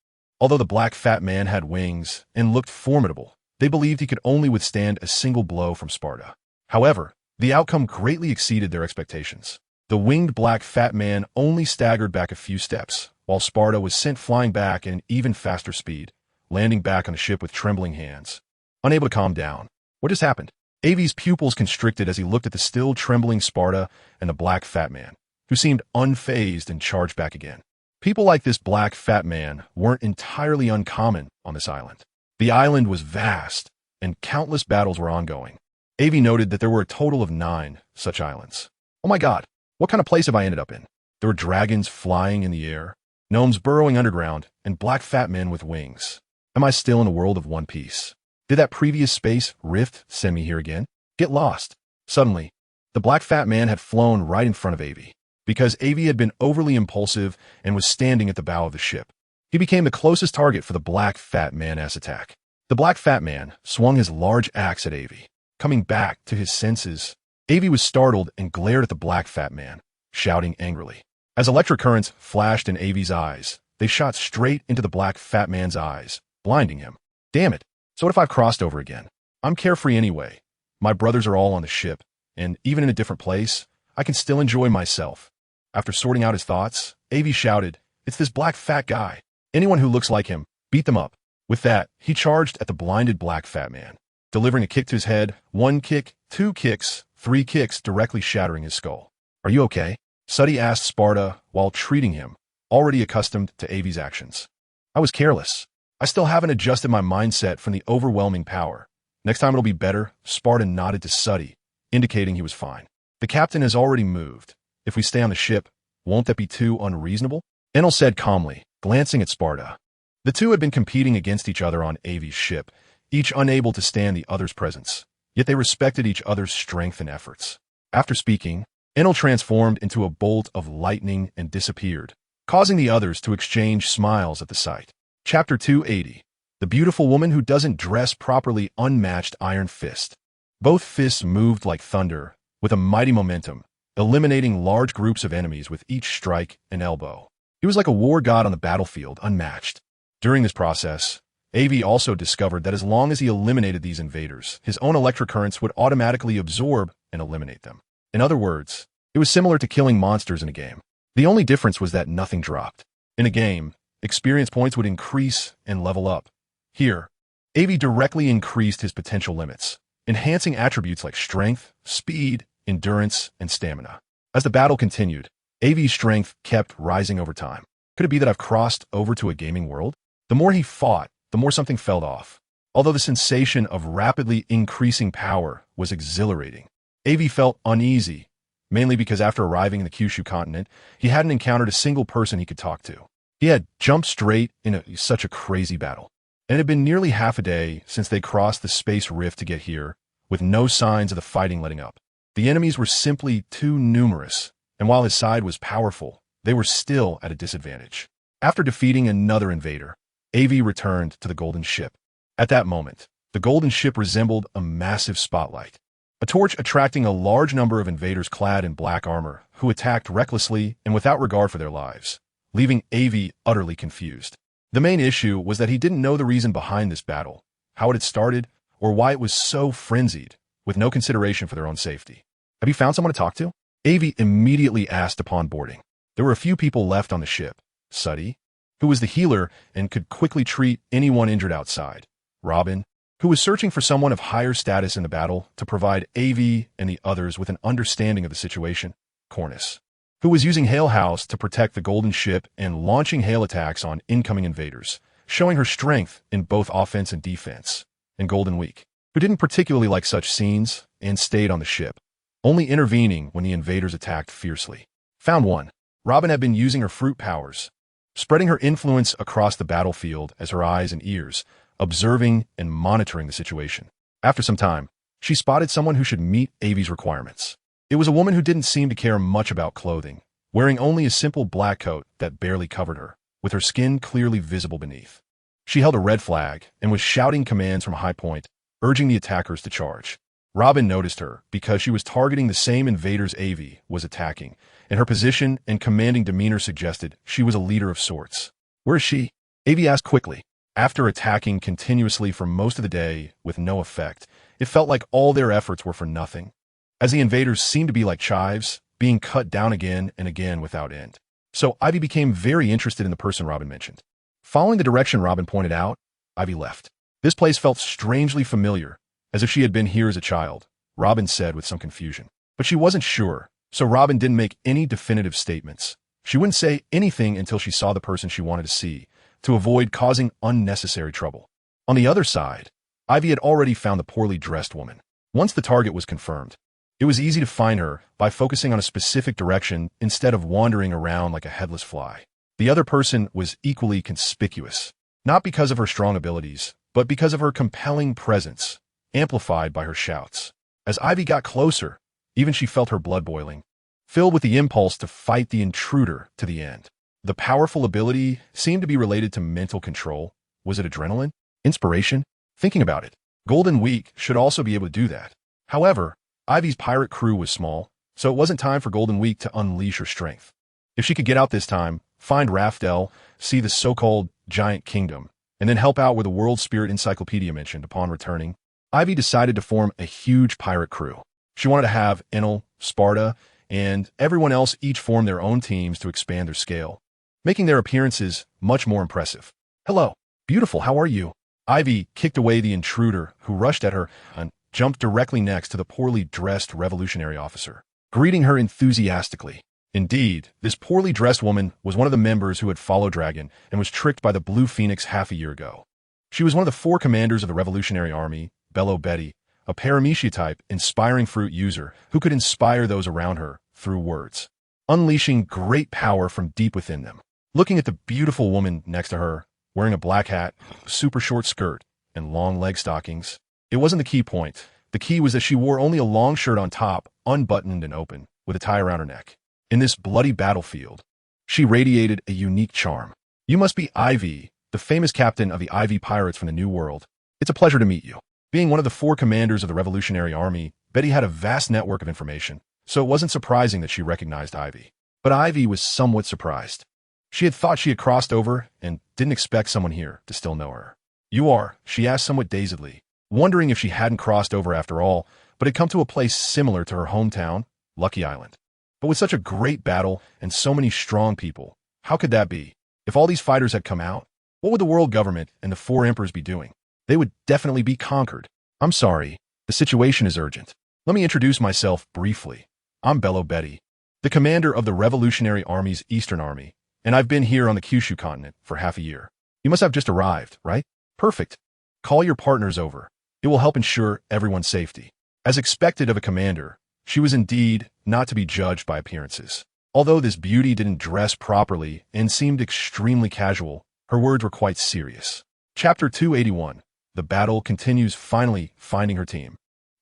although the black fat man had wings and looked formidable, they believed he could only withstand a single blow from Sparta. However, the outcome greatly exceeded their expectations. The winged black fat man only staggered back a few steps, while Sparta was sent flying back at an even faster speed, landing back on the ship with trembling hands. Unable to calm down. What just happened? Aivi's pupils constricted as he looked at the still trembling Sparta and the black fat man, who seemed unfazed and charged back again. People like this black fat man weren't entirely uncommon on this island. The island was vast, and countless battles were ongoing. Aivi noted that there were a total of 9 such islands. Oh my god, what kind of place have I ended up in? There were dragons flying in the air, gnomes burrowing underground, and black fat men with wings. Am I still in a world of One Piece? Did that previous space rift send me here again? Get lost. Suddenly, the black fat man had flown right in front of Aivi. Because Aivi had been overly impulsive and was standing at the bow of the ship, he became the closest target for the black fat man-ass attack. The black fat man swung his large axe at Aivi. Coming back to his senses, Aivi was startled and glared at the black fat man, shouting angrily. As electric currents flashed in Aivi's eyes, they shot straight into the black fat man's eyes, blinding him. Damn it. So what if I've crossed over again? I'm carefree anyway. My brothers are all on the ship, and even in a different place, I can still enjoy myself. After sorting out his thoughts, Aivi shouted, "It's this black fat guy. Anyone who looks like him, beat them up." With that, he charged at the blinded black fat man, delivering a kick to his head, 1 kick, 2 kicks, 3 kicks directly shattering his skull. Are you okay? Shati asked Sparta while treating him, already accustomed to Aivi's actions. I was careless. I still haven't adjusted my mindset from the overwhelming power. Next time it'll be better. Sparta nodded to Shati, indicating he was fine. The captain has already moved. If we stay on the ship, won't that be too unreasonable? Enel said calmly, glancing at Sparta. The two had been competing against each other on Aivi's ship, each unable to stand the other's presence. Yet they respected each other's strength and efforts. After speaking, Enel transformed into a bolt of lightning and disappeared, causing the others to exchange smiles at the sight. Chapter 280. The beautiful woman who doesn't dress properly. Unmatched iron fist. Both fists moved like thunder, with a mighty momentum, eliminating large groups of enemies with each strike and elbow. He was like a war god on the battlefield, unmatched. During this process, Aivi also discovered that as long as he eliminated these invaders, his own electric currents would automatically absorb and eliminate them. In other words, it was similar to killing monsters in a game. The only difference was that nothing dropped. In a game, experience points would increase and level up. Here, Aivi directly increased his potential limits, enhancing attributes like strength, speed, endurance, and stamina. As the battle continued, Aivi's strength kept rising over time. Could it be that I've crossed over to a gaming world? The more he fought, the more something fell off. Although the sensation of rapidly increasing power was exhilarating, Aivi felt uneasy, mainly because after arriving in the Kyushu continent, he hadn't encountered a single person he could talk to. He had jumped straight into such a crazy battle, and it had been nearly half a day since they crossed the space rift to get here, with no signs of the fighting letting up. The enemies were simply too numerous, and while his side was powerful, they were still at a disadvantage. After defeating another invader, Aivi returned to the golden ship. At that moment, the golden ship resembled a massive spotlight, a torch attracting a large number of invaders clad in black armor who attacked recklessly and without regard for their lives, leaving Aivi utterly confused. The main issue was that he didn't know the reason behind this battle, how it had started, or why it was so frenzied, with no consideration for their own safety. Have you found someone to talk to? Aivi immediately asked upon boarding. There were a few people left on the ship. Shati, who was the healer and could quickly treat anyone injured outside. Robin, who was searching for someone of higher status in the battle to provide Aivi and the others with an understanding of the situation. Cornus, who was using Hail House to protect the golden ship and launching hail attacks on incoming invaders, showing her strength in both offense and defense. And Golden Week, who didn't particularly like such scenes and stayed on the ship, only intervening when the invaders attacked fiercely. Found one. Robin had been using her fruit powers, spreading her influence across the battlefield as her eyes and ears, observing and monitoring the situation. After some time, she spotted someone who should meet Aivi's requirements. It was a woman who didn't seem to care much about clothing, wearing only a simple black coat that barely covered her, with her skin clearly visible beneath. She held a red flag and was shouting commands from a high point, urging the attackers to charge. Robin noticed her because she was targeting the same invaders Aivi was attacking, and her position and commanding demeanor suggested she was a leader of sorts. Where is she? Aivi asked quickly. After attacking continuously for most of the day with no effect, it felt like all their efforts were for nothing, as the invaders seemed to be like chives, being cut down again and again without end. So Aivi became very interested in the person Robin mentioned. Following the direction Robin pointed out, Aivi left. This place felt strangely familiar, as if she had been here as a child, Robin said with some confusion. But she wasn't sure, so Robin didn't make any definitive statements. She wouldn't say anything until she saw the person she wanted to see, to avoid causing unnecessary trouble. On the other side, Aivi had already found the poorly dressed woman. Once the target was confirmed, it was easy to find her by focusing on a specific direction instead of wandering around like a headless fly. The other person was equally conspicuous, not because of her strong abilities, but because of her compelling presence, amplified by her shouts. As Aivi got closer, even she felt her blood boiling, filled with the impulse to fight the intruder to the end. The powerful ability seemed to be related to mental control. Was it adrenaline? Inspiration? Thinking about it, Golden Week should also be able to do that. However, Aivi's pirate crew was small, so it wasn't time for Golden Week to unleash her strength. If she could get out this time, find Raftel, see the so-called Giant Kingdom, and then help out where the World Spirit Encyclopedia mentioned upon returning, Aivi decided to form a huge pirate crew. She wanted to have Enel, Sparta, and everyone else each form their own teams to expand their scale, making their appearances much more impressive. Hello, beautiful, how are you? Aivi kicked away the intruder who rushed at her and jumped directly next to the poorly dressed revolutionary officer, greeting her enthusiastically. Indeed, this poorly dressed woman was one of the members who had followed Dragon and was tricked by the Blue Phoenix half a year ago. She was one of the 4 commanders of the Revolutionary Army, Bello Betty, a paramecia-type inspiring fruit user who could inspire those around her through words, unleashing great power from deep within them. Looking at the beautiful woman next to her, wearing a black hat, super short skirt, and long leg stockings, it wasn't the key point. The key was that she wore only a long shirt on top, unbuttoned and open, with a tie around her neck. In this bloody battlefield, she radiated a unique charm. You must be Aivi, the famous captain of the Aivi pirates from the New World. It's a pleasure to meet you. Being one of the 4 commanders of the Revolutionary Army, Betty had a vast network of information, so it wasn't surprising that she recognized Aivi. But Aivi was somewhat surprised. She had thought she had crossed over and didn't expect someone here to still know her. You are, she asked somewhat dazedly, wondering if she hadn't crossed over after all, but had come to a place similar to her hometown, Lucky Island. But with such a great battle and so many strong people, how could that be? If all these fighters had come out, what would the world government and the 4 emperors be doing? They would definitely be conquered. I'm sorry, the situation is urgent. Let me introduce myself briefly. I'm Bello Betty, the commander of the Revolutionary Army's Eastern Army, and I've been here on the Kyushu continent for half a year. You must have just arrived, right? Perfect. Call your partners over. It will help ensure everyone's safety. As expected of a commander, she was indeed not to be judged by appearances. Although this beauty didn't dress properly and seemed extremely casual, her words were quite serious. Chapter 281. The battle continues, finally finding her team.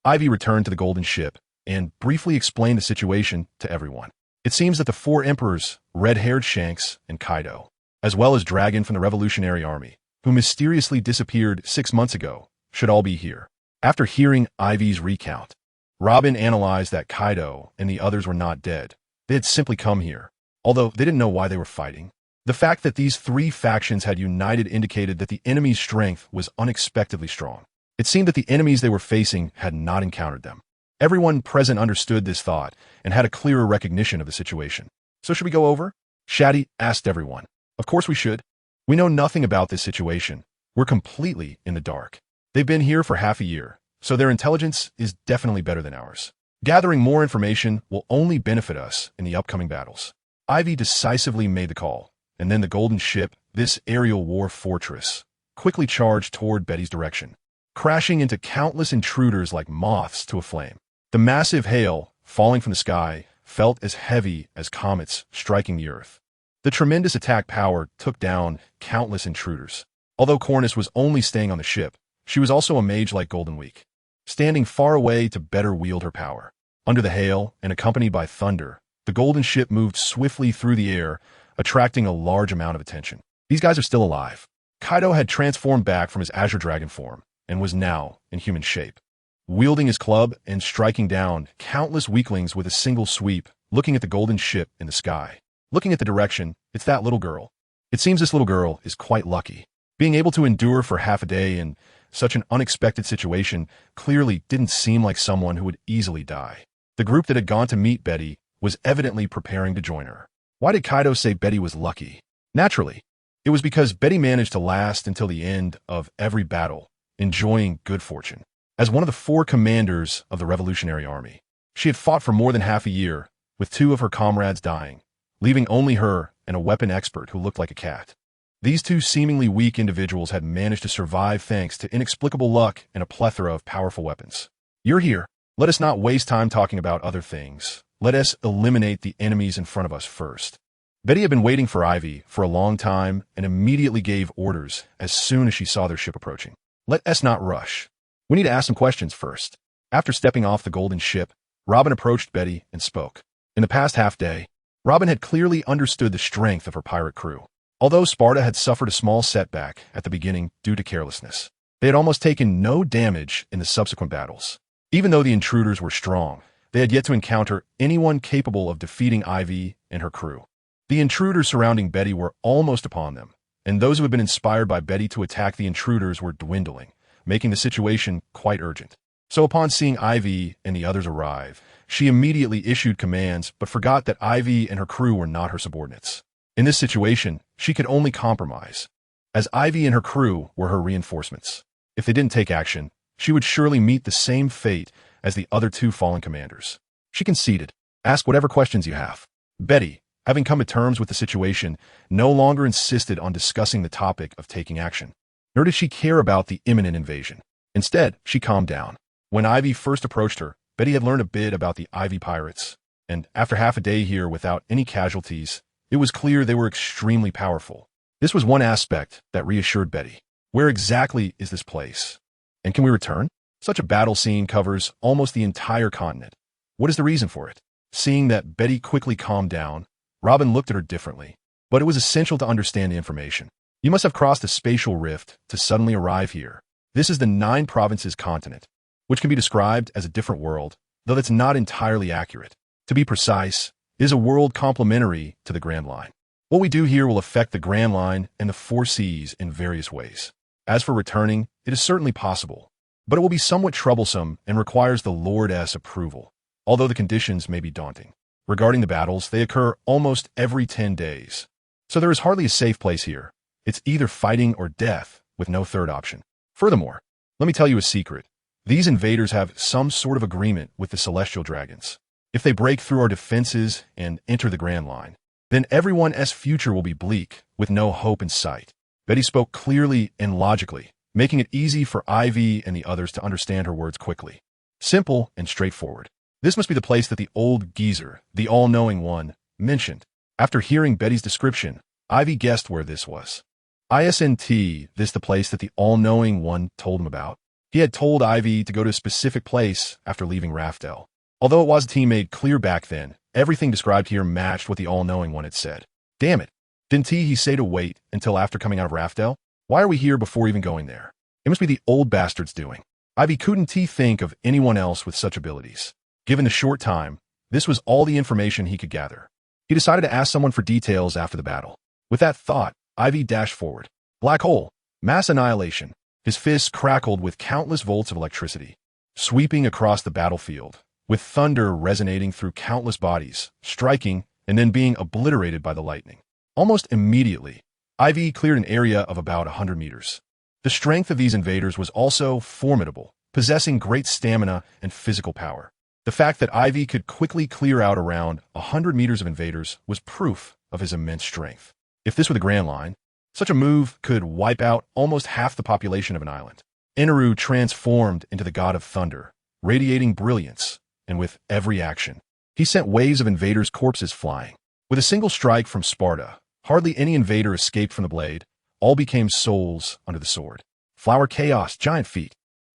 Aivi returned to the golden ship and briefly explained the situation to everyone. It seems that the 4 emperors, red-haired Shanks and Kaido, as well as Dragon from the Revolutionary Army, who mysteriously disappeared 6 months ago, should all be here. After hearing Aivi's recount, Robin analyzed that Kaido and the others were not dead. They had simply come here, although they didn't know why they were fighting. The fact that these 3 factions had united indicated that the enemy's strength was unexpectedly strong. It seemed that the enemies they were facing had not encountered them. Everyone present understood this thought and had a clearer recognition of the situation. So should we go over? Shati asked everyone. Of course we should. We know nothing about this situation. We're completely in the dark. They've been here for half a year, so their intelligence is definitely better than ours. Gathering more information will only benefit us in the upcoming battles. Aivi decisively made the call, and then the golden ship, this aerial war fortress, quickly charged toward Betty's direction, crashing into countless intruders like moths to a flame. The massive hail, falling from the sky, felt as heavy as comets striking the earth. The tremendous attack power took down countless intruders. Although Cornus was only staying on the ship, she was also a mage like Golden Week, standing far away to better wield her power. Under the hail and accompanied by thunder, the golden ship moved swiftly through the air, attracting a large amount of attention. These guys are still alive. Kaido had transformed back from his Azure Dragon form and was now in human shape, wielding his club and striking down countless weaklings with a single sweep, looking at the golden ship in the sky. Looking at the direction, it's that little girl. It seems this little girl is quite lucky. Being able to endure for half a day in such an unexpected situation clearly didn't seem like someone who would easily die. The group that had gone to meet Betty was evidently preparing to join her. Why did Kaido say Betty was lucky? Naturally, it was because Betty managed to last until the end of every battle, enjoying good fortune. As one of the 4 commanders of the Revolutionary Army, she had fought for more than half a year, with 2 of her comrades dying, leaving only her and a weapon expert who looked like a cat. These 2 seemingly weak individuals had managed to survive thanks to inexplicable luck and a plethora of powerful weapons. You're here. Let us not waste time talking about other things. Let us eliminate the enemies in front of us first. Betty had been waiting for Aivi for a long time and immediately gave orders as soon as she saw their ship approaching. Let us not rush. We need to ask some questions first. After stepping off the golden ship, Robin approached Betty and spoke. In the past half day, Robin had clearly understood the strength of her pirate crew. Although Sparta had suffered a small setback at the beginning due to carelessness, they had almost taken no damage in the subsequent battles. Even though the intruders were strong, they had yet to encounter anyone capable of defeating Aivi and her crew. The intruders surrounding Betty were almost upon them, and those who had been inspired by Betty to attack the intruders were dwindling, making the situation quite urgent. So upon seeing Aivi and the others arrive, she immediately issued commands but forgot that Aivi and her crew were not her subordinates. In this situation, she could only compromise, as Aivi and her crew were her reinforcements. If they didn't take action, she would surely meet the same fate as the other 2 fallen commanders. She conceded. Ask whatever questions you have. Betty, having come to terms with the situation, no longer insisted on discussing the topic of taking action, nor did she care about the imminent invasion. Instead, she calmed down. When Aivi first approached her, Betty had learned a bit about the Aivi pirates, and after half a day here without any casualties, it was clear they were extremely powerful. This was one aspect that reassured Betty. Where exactly is this place? And can we return? Such a battle scene covers almost the entire continent. What is the reason for it? Seeing that Betty quickly calmed down, Robin looked at her differently, but it was essential to understand the information. You must have crossed a spatial rift to suddenly arrive here. This is the 9 provinces continent, which can be described as a different world, though that's not entirely accurate. To be precise, it is a world complementary to the Grand Line. What we do here will affect the Grand Line and the 4 seas in various ways. As for returning, it is certainly possible, but it will be somewhat troublesome and requires the Lord's approval, although the conditions may be daunting. Regarding the battles, they occur almost every 10 days. So there is hardly a safe place here. It's either fighting or death, with no third option. Furthermore, let me tell you a secret. These invaders have some sort of agreement with the Celestial Dragons. If they break through our defenses and enter the Grand Line, then everyone's future will be bleak, with no hope in sight. Betty spoke clearly and logically, making it easy for Aivi and the others to understand her words quickly. Simple and straightforward. This must be the place that the old geezer, the all-knowing one, mentioned. After hearing Betty's description, Aivi guessed where this was. Isn't this the place that the all-knowing one told him about? He had told Aivi to go to a specific place after leaving Raftel. Although it was a team made clear back then, everything described here matched what the all-knowing one had said. Damn it. Didn't he say to wait until after coming out of Raftel? Why are we here before even going there? It must be the old bastard's doing. Aivi couldn't think of anyone else with such abilities. Given the short time, this was all the information he could gather. He decided to ask someone for details after the battle. With that thought, Aivi dashed forward. Black hole. Mass annihilation. His fists crackled with countless volts of electricity, sweeping across the battlefield, with thunder resonating through countless bodies, striking and then being obliterated by the lightning. Almost immediately, Aivi cleared an area of about 100 meters. The strength of these invaders was also formidable, possessing great stamina and physical power. The fact that Aivi could quickly clear out around 100 meters of invaders was proof of his immense strength. If this were the Grand Line, such a move could wipe out almost half the population of an island. Inaru transformed into the god of thunder, radiating brilliance, and with every action, he sent waves of invaders' corpses flying. With a single strike from Sparta, hardly any invader escaped from the blade. All became souls under the sword. Flower chaos, giant feet.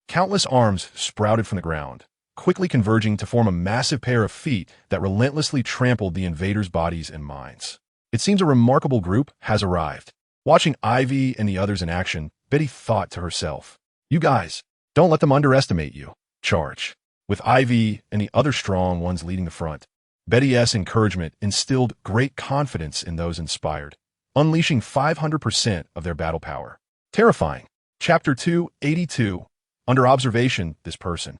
Countless arms sprouted from the ground, quickly converging to form a massive pair of feet that relentlessly trampled the invaders' bodies and minds. It seems a remarkable group has arrived. Watching Aivi and the others in action, Betty thought to herself, "You guys, don't let them underestimate you. Charge." With Aivi and the other strong ones leading the front, Betty's encouragement instilled great confidence in those inspired, unleashing 500% of their battle power. Terrifying. Chapter 282. Under observation, this person.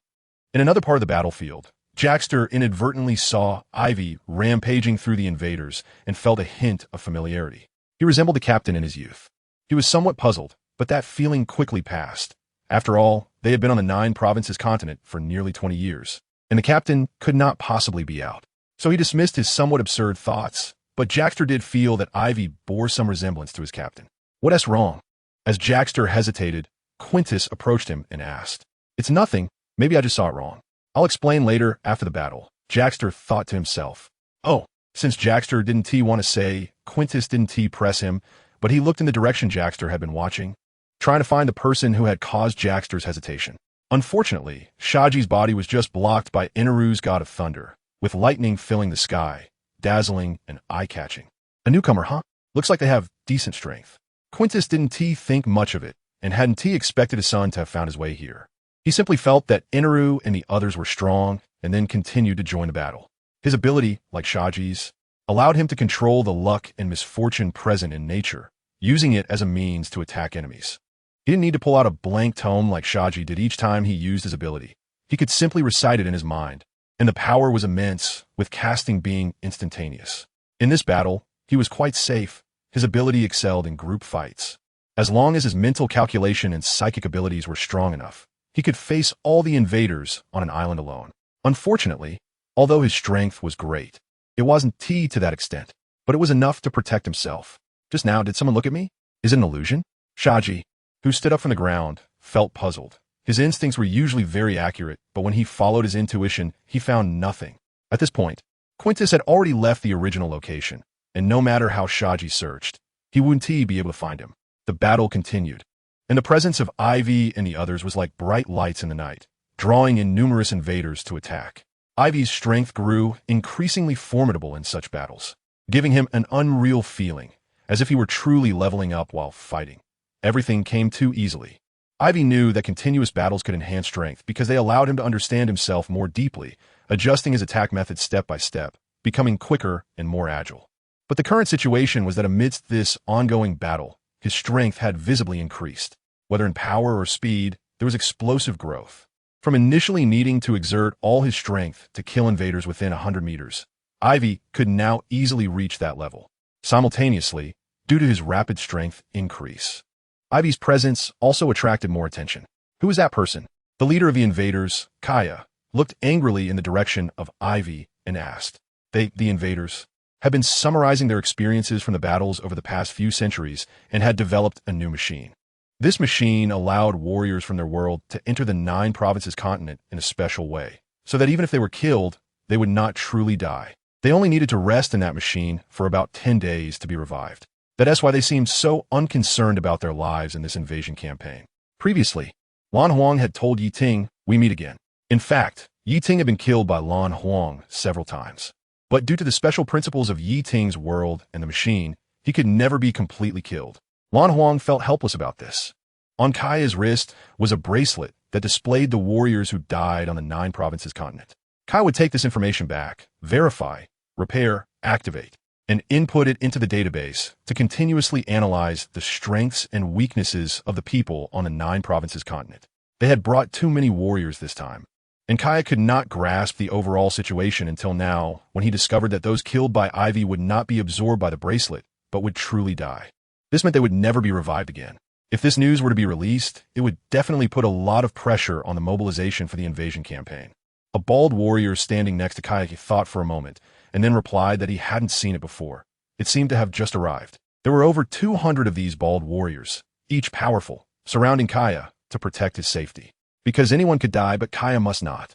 In another part of the battlefield, Jackster inadvertently saw Aivi rampaging through the invaders and felt a hint of familiarity. He resembled the captain in his youth. He was somewhat puzzled, but that feeling quickly passed. After all, they had been on the 9 provinces continent for nearly 20 years, and the captain could not possibly be out. So he dismissed his somewhat absurd thoughts, but Jackster did feel that Aivi bore some resemblance to his captain. What's wrong? As Jackster hesitated, Quintus approached him and asked, "It's nothing. Maybe I just saw it wrong. I'll explain later after the battle." Jackster thought to himself. Oh, since Jackster didn't want to say, Quintus didn't press him, but he looked in the direction Jackster had been watching, trying to find the person who had caused Jackster's hesitation. Unfortunately, Shaji's body was just blocked by Inaru's god of thunder, with lightning filling the sky, dazzling and eye-catching. A newcomer, huh? Looks like they have decent strength. Quintus didn't think much of it, and hadn't expected his son to have found his way here. He simply felt that Inaru and the others were strong, and then continued to join the battle. His ability, like Shaji's, allowed him to control the luck and misfortune present in nature, using it as a means to attack enemies. He didn't need to pull out a blank tome like Shaji did each time he used his ability. He could simply recite it in his mind, and the power was immense, with casting being instantaneous. In this battle, he was quite safe. His ability excelled in group fights. As long as his mental calculation and psychic abilities were strong enough, he could face all the invaders on an island alone. Unfortunately, although his strength was great, it wasn't to that extent, but it was enough to protect himself. Just now, did someone look at me? Is it an illusion? Shaji, who stood up from the ground, felt puzzled. His instincts were usually very accurate, but when he followed his intuition, he found nothing. At this point, Quintus had already left the original location, and no matter how Shaji searched, he wouldn't be able to find him. The battle continued, and the presence of Aivi and the others was like bright lights in the night, drawing in numerous invaders to attack. Aivi's strength grew increasingly formidable in such battles, giving him an unreal feeling, as if he were truly leveling up while fighting. Everything came too easily. Aivi knew that continuous battles could enhance strength because they allowed him to understand himself more deeply, adjusting his attack methods step by step, becoming quicker and more agile. But the current situation was that amidst this ongoing battle, his strength had visibly increased. Whether in power or speed, there was explosive growth. From initially needing to exert all his strength to kill invaders within 100 meters, Aivi could now easily reach that level. Simultaneously, due to his rapid strength increase, Aivi's presence also attracted more attention. Who was that person? The leader of the invaders, Kaya, looked angrily in the direction of Aivi and asked. The invaders, had been summarizing their experiences from the battles over the past few centuries and had developed a new machine. This machine allowed warriors from their world to enter the 9 provinces continent in a special way, so that even if they were killed, they would not truly die. They only needed to rest in that machine for about 10 days to be revived. That's why they seemed so unconcerned about their lives in this invasion campaign. Previously, Lan Huang had told Yi Ting, "We meet again." In fact, Yi Ting had been killed by Lan Huang several times. But due to the special principles of Yi Ting's world and the machine, he could never be completely killed. Lan Huang felt helpless about this. On Kaya's wrist was a bracelet that displayed the warriors who died on the 9 provinces continent. Kaya would take this information back, verify, repair, activate. and input it into the database to continuously analyze the strengths and weaknesses of the people on the 9 provinces continent. They had brought too many warriors this time, and Kaya could not grasp the overall situation until now, when he discovered that those killed by Aivi would not be absorbed by the bracelet, but would truly die. This meant they would never be revived again. If this news were to be released, it would definitely put a lot of pressure on the mobilization for the invasion campaign. A bald warrior standing next to Kaya thought for a moment, and then replied that he hadn't seen it before. It seemed to have just arrived. There were over 200 of these bald warriors, each powerful, surrounding Kaya to protect his safety. Because anyone could die, but Kaya must not.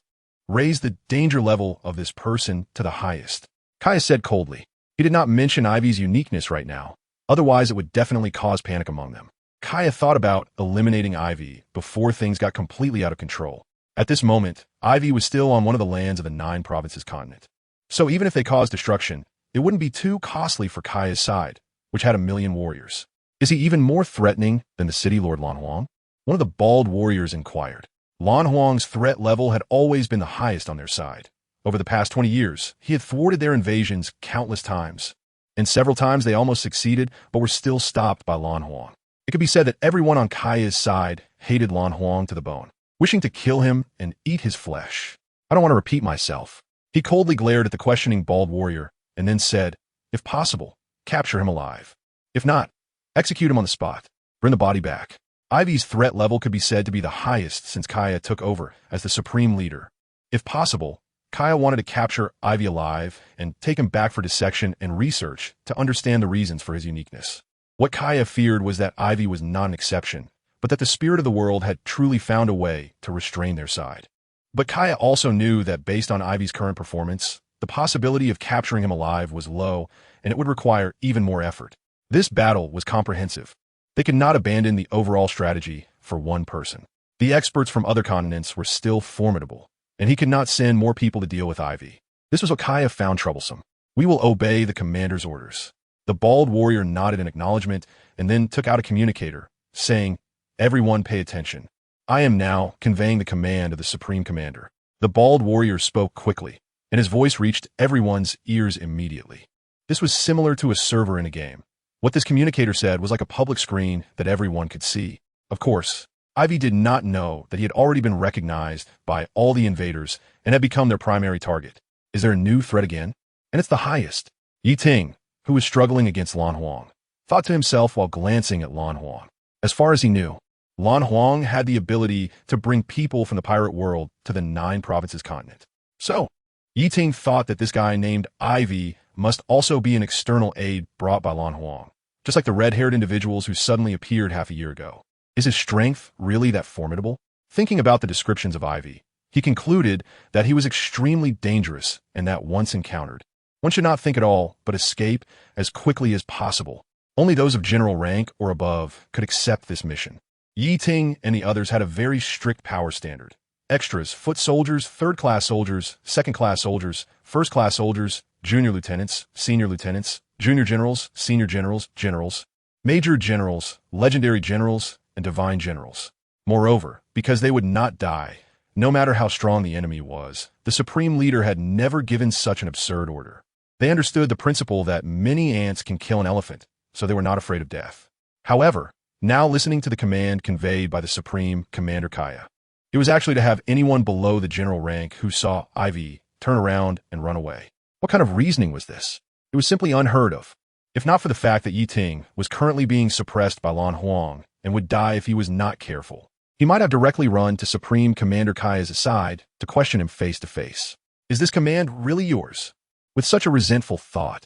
Raise the danger level of this person to the highest. Kaya said coldly. He did not mention Aivi's uniqueness right now, otherwise it would definitely cause panic among them. Kaya thought about eliminating Aivi before things got completely out of control. At this moment, Aivi was still on one of the lands of the 9 provinces continent. So even if they caused destruction, it wouldn't be too costly for Kaya's side, which had 1,000,000 warriors. Is he even more threatening than the city lord Lan Huang? One of the bald warriors inquired. Lan Huang's threat level had always been the highest on their side. Over the past 20 years, he had thwarted their invasions countless times, and several times they almost succeeded, but were still stopped by Lan Huang. It could be said that everyone on Kaya's side hated Lan Huang to the bone, wishing to kill him and eat his flesh. I don't want to repeat myself. He coldly glared at the questioning bald warrior and then said, if possible, capture him alive. If not, execute him on the spot. Bring the body back. Aivi's threat level could be said to be the highest since Kaya took over as the supreme leader. If possible, Kaya wanted to capture Aivi alive and take him back for dissection and research to understand the reasons for his uniqueness. What Kaya feared was that Aivi was not an exception, but that the spirit of the world had truly found a way to restrain their side. But Kaya also knew that based on Aivi's current performance, the possibility of capturing him alive was low, and it would require even more effort. This battle was comprehensive. They could not abandon the overall strategy for one person. The experts from other continents were still formidable, and he could not send more people to deal with Aivi. This was what Kaya found troublesome. We will obey the commander's orders. The bald warrior nodded in acknowledgement and then took out a communicator, saying, everyone pay attention. I am now conveying the command of the Supreme Commander. The bald warrior spoke quickly, and his voice reached everyone's ears immediately. This was similar to a server in a game. What this communicator said was like a public screen that everyone could see. Of course, Aivi did not know that he had already been recognized by all the invaders and had become their primary target. Is there a new threat again? And it's the highest. Yi Ting, who was struggling against Lan Huang, thought to himself while glancing at Lan Huang. As far as he knew, Lan Huang had the ability to bring people from the pirate world to the 9 provinces continent. So, Yi Ting thought that this guy named Aivi must also be an external aid brought by Lan Huang, just like the red-haired individuals who suddenly appeared half a year ago. Is his strength really that formidable? Thinking about the descriptions of Aivi, he concluded that he was extremely dangerous and that once encountered, one should not think at all but escape as quickly as possible. Only those of general rank or above could accept this mission. Yi Ting and the others had a very strict power standard. Extras, foot soldiers, third-class soldiers, second-class soldiers, first-class soldiers, junior lieutenants, senior lieutenants, junior generals, senior generals, generals, major generals, legendary generals, and divine generals. Moreover, because they would not die, no matter how strong the enemy was, the supreme leader had never given such an absurd order. They understood the principle that many ants can kill an elephant, so they were not afraid of death. However, now listening to the command conveyed by the Supreme Commander Kaya, it was actually to have anyone below the general rank who saw Aivi turn around and run away. What kind of reasoning was this? It was simply unheard of. If not for the fact that Yi Ting was currently being suppressed by Lan Huang and would die if he was not careful, he might have directly run to Supreme Commander Kaya's side to question him face to face. Is this command really yours? With such a resentful thought,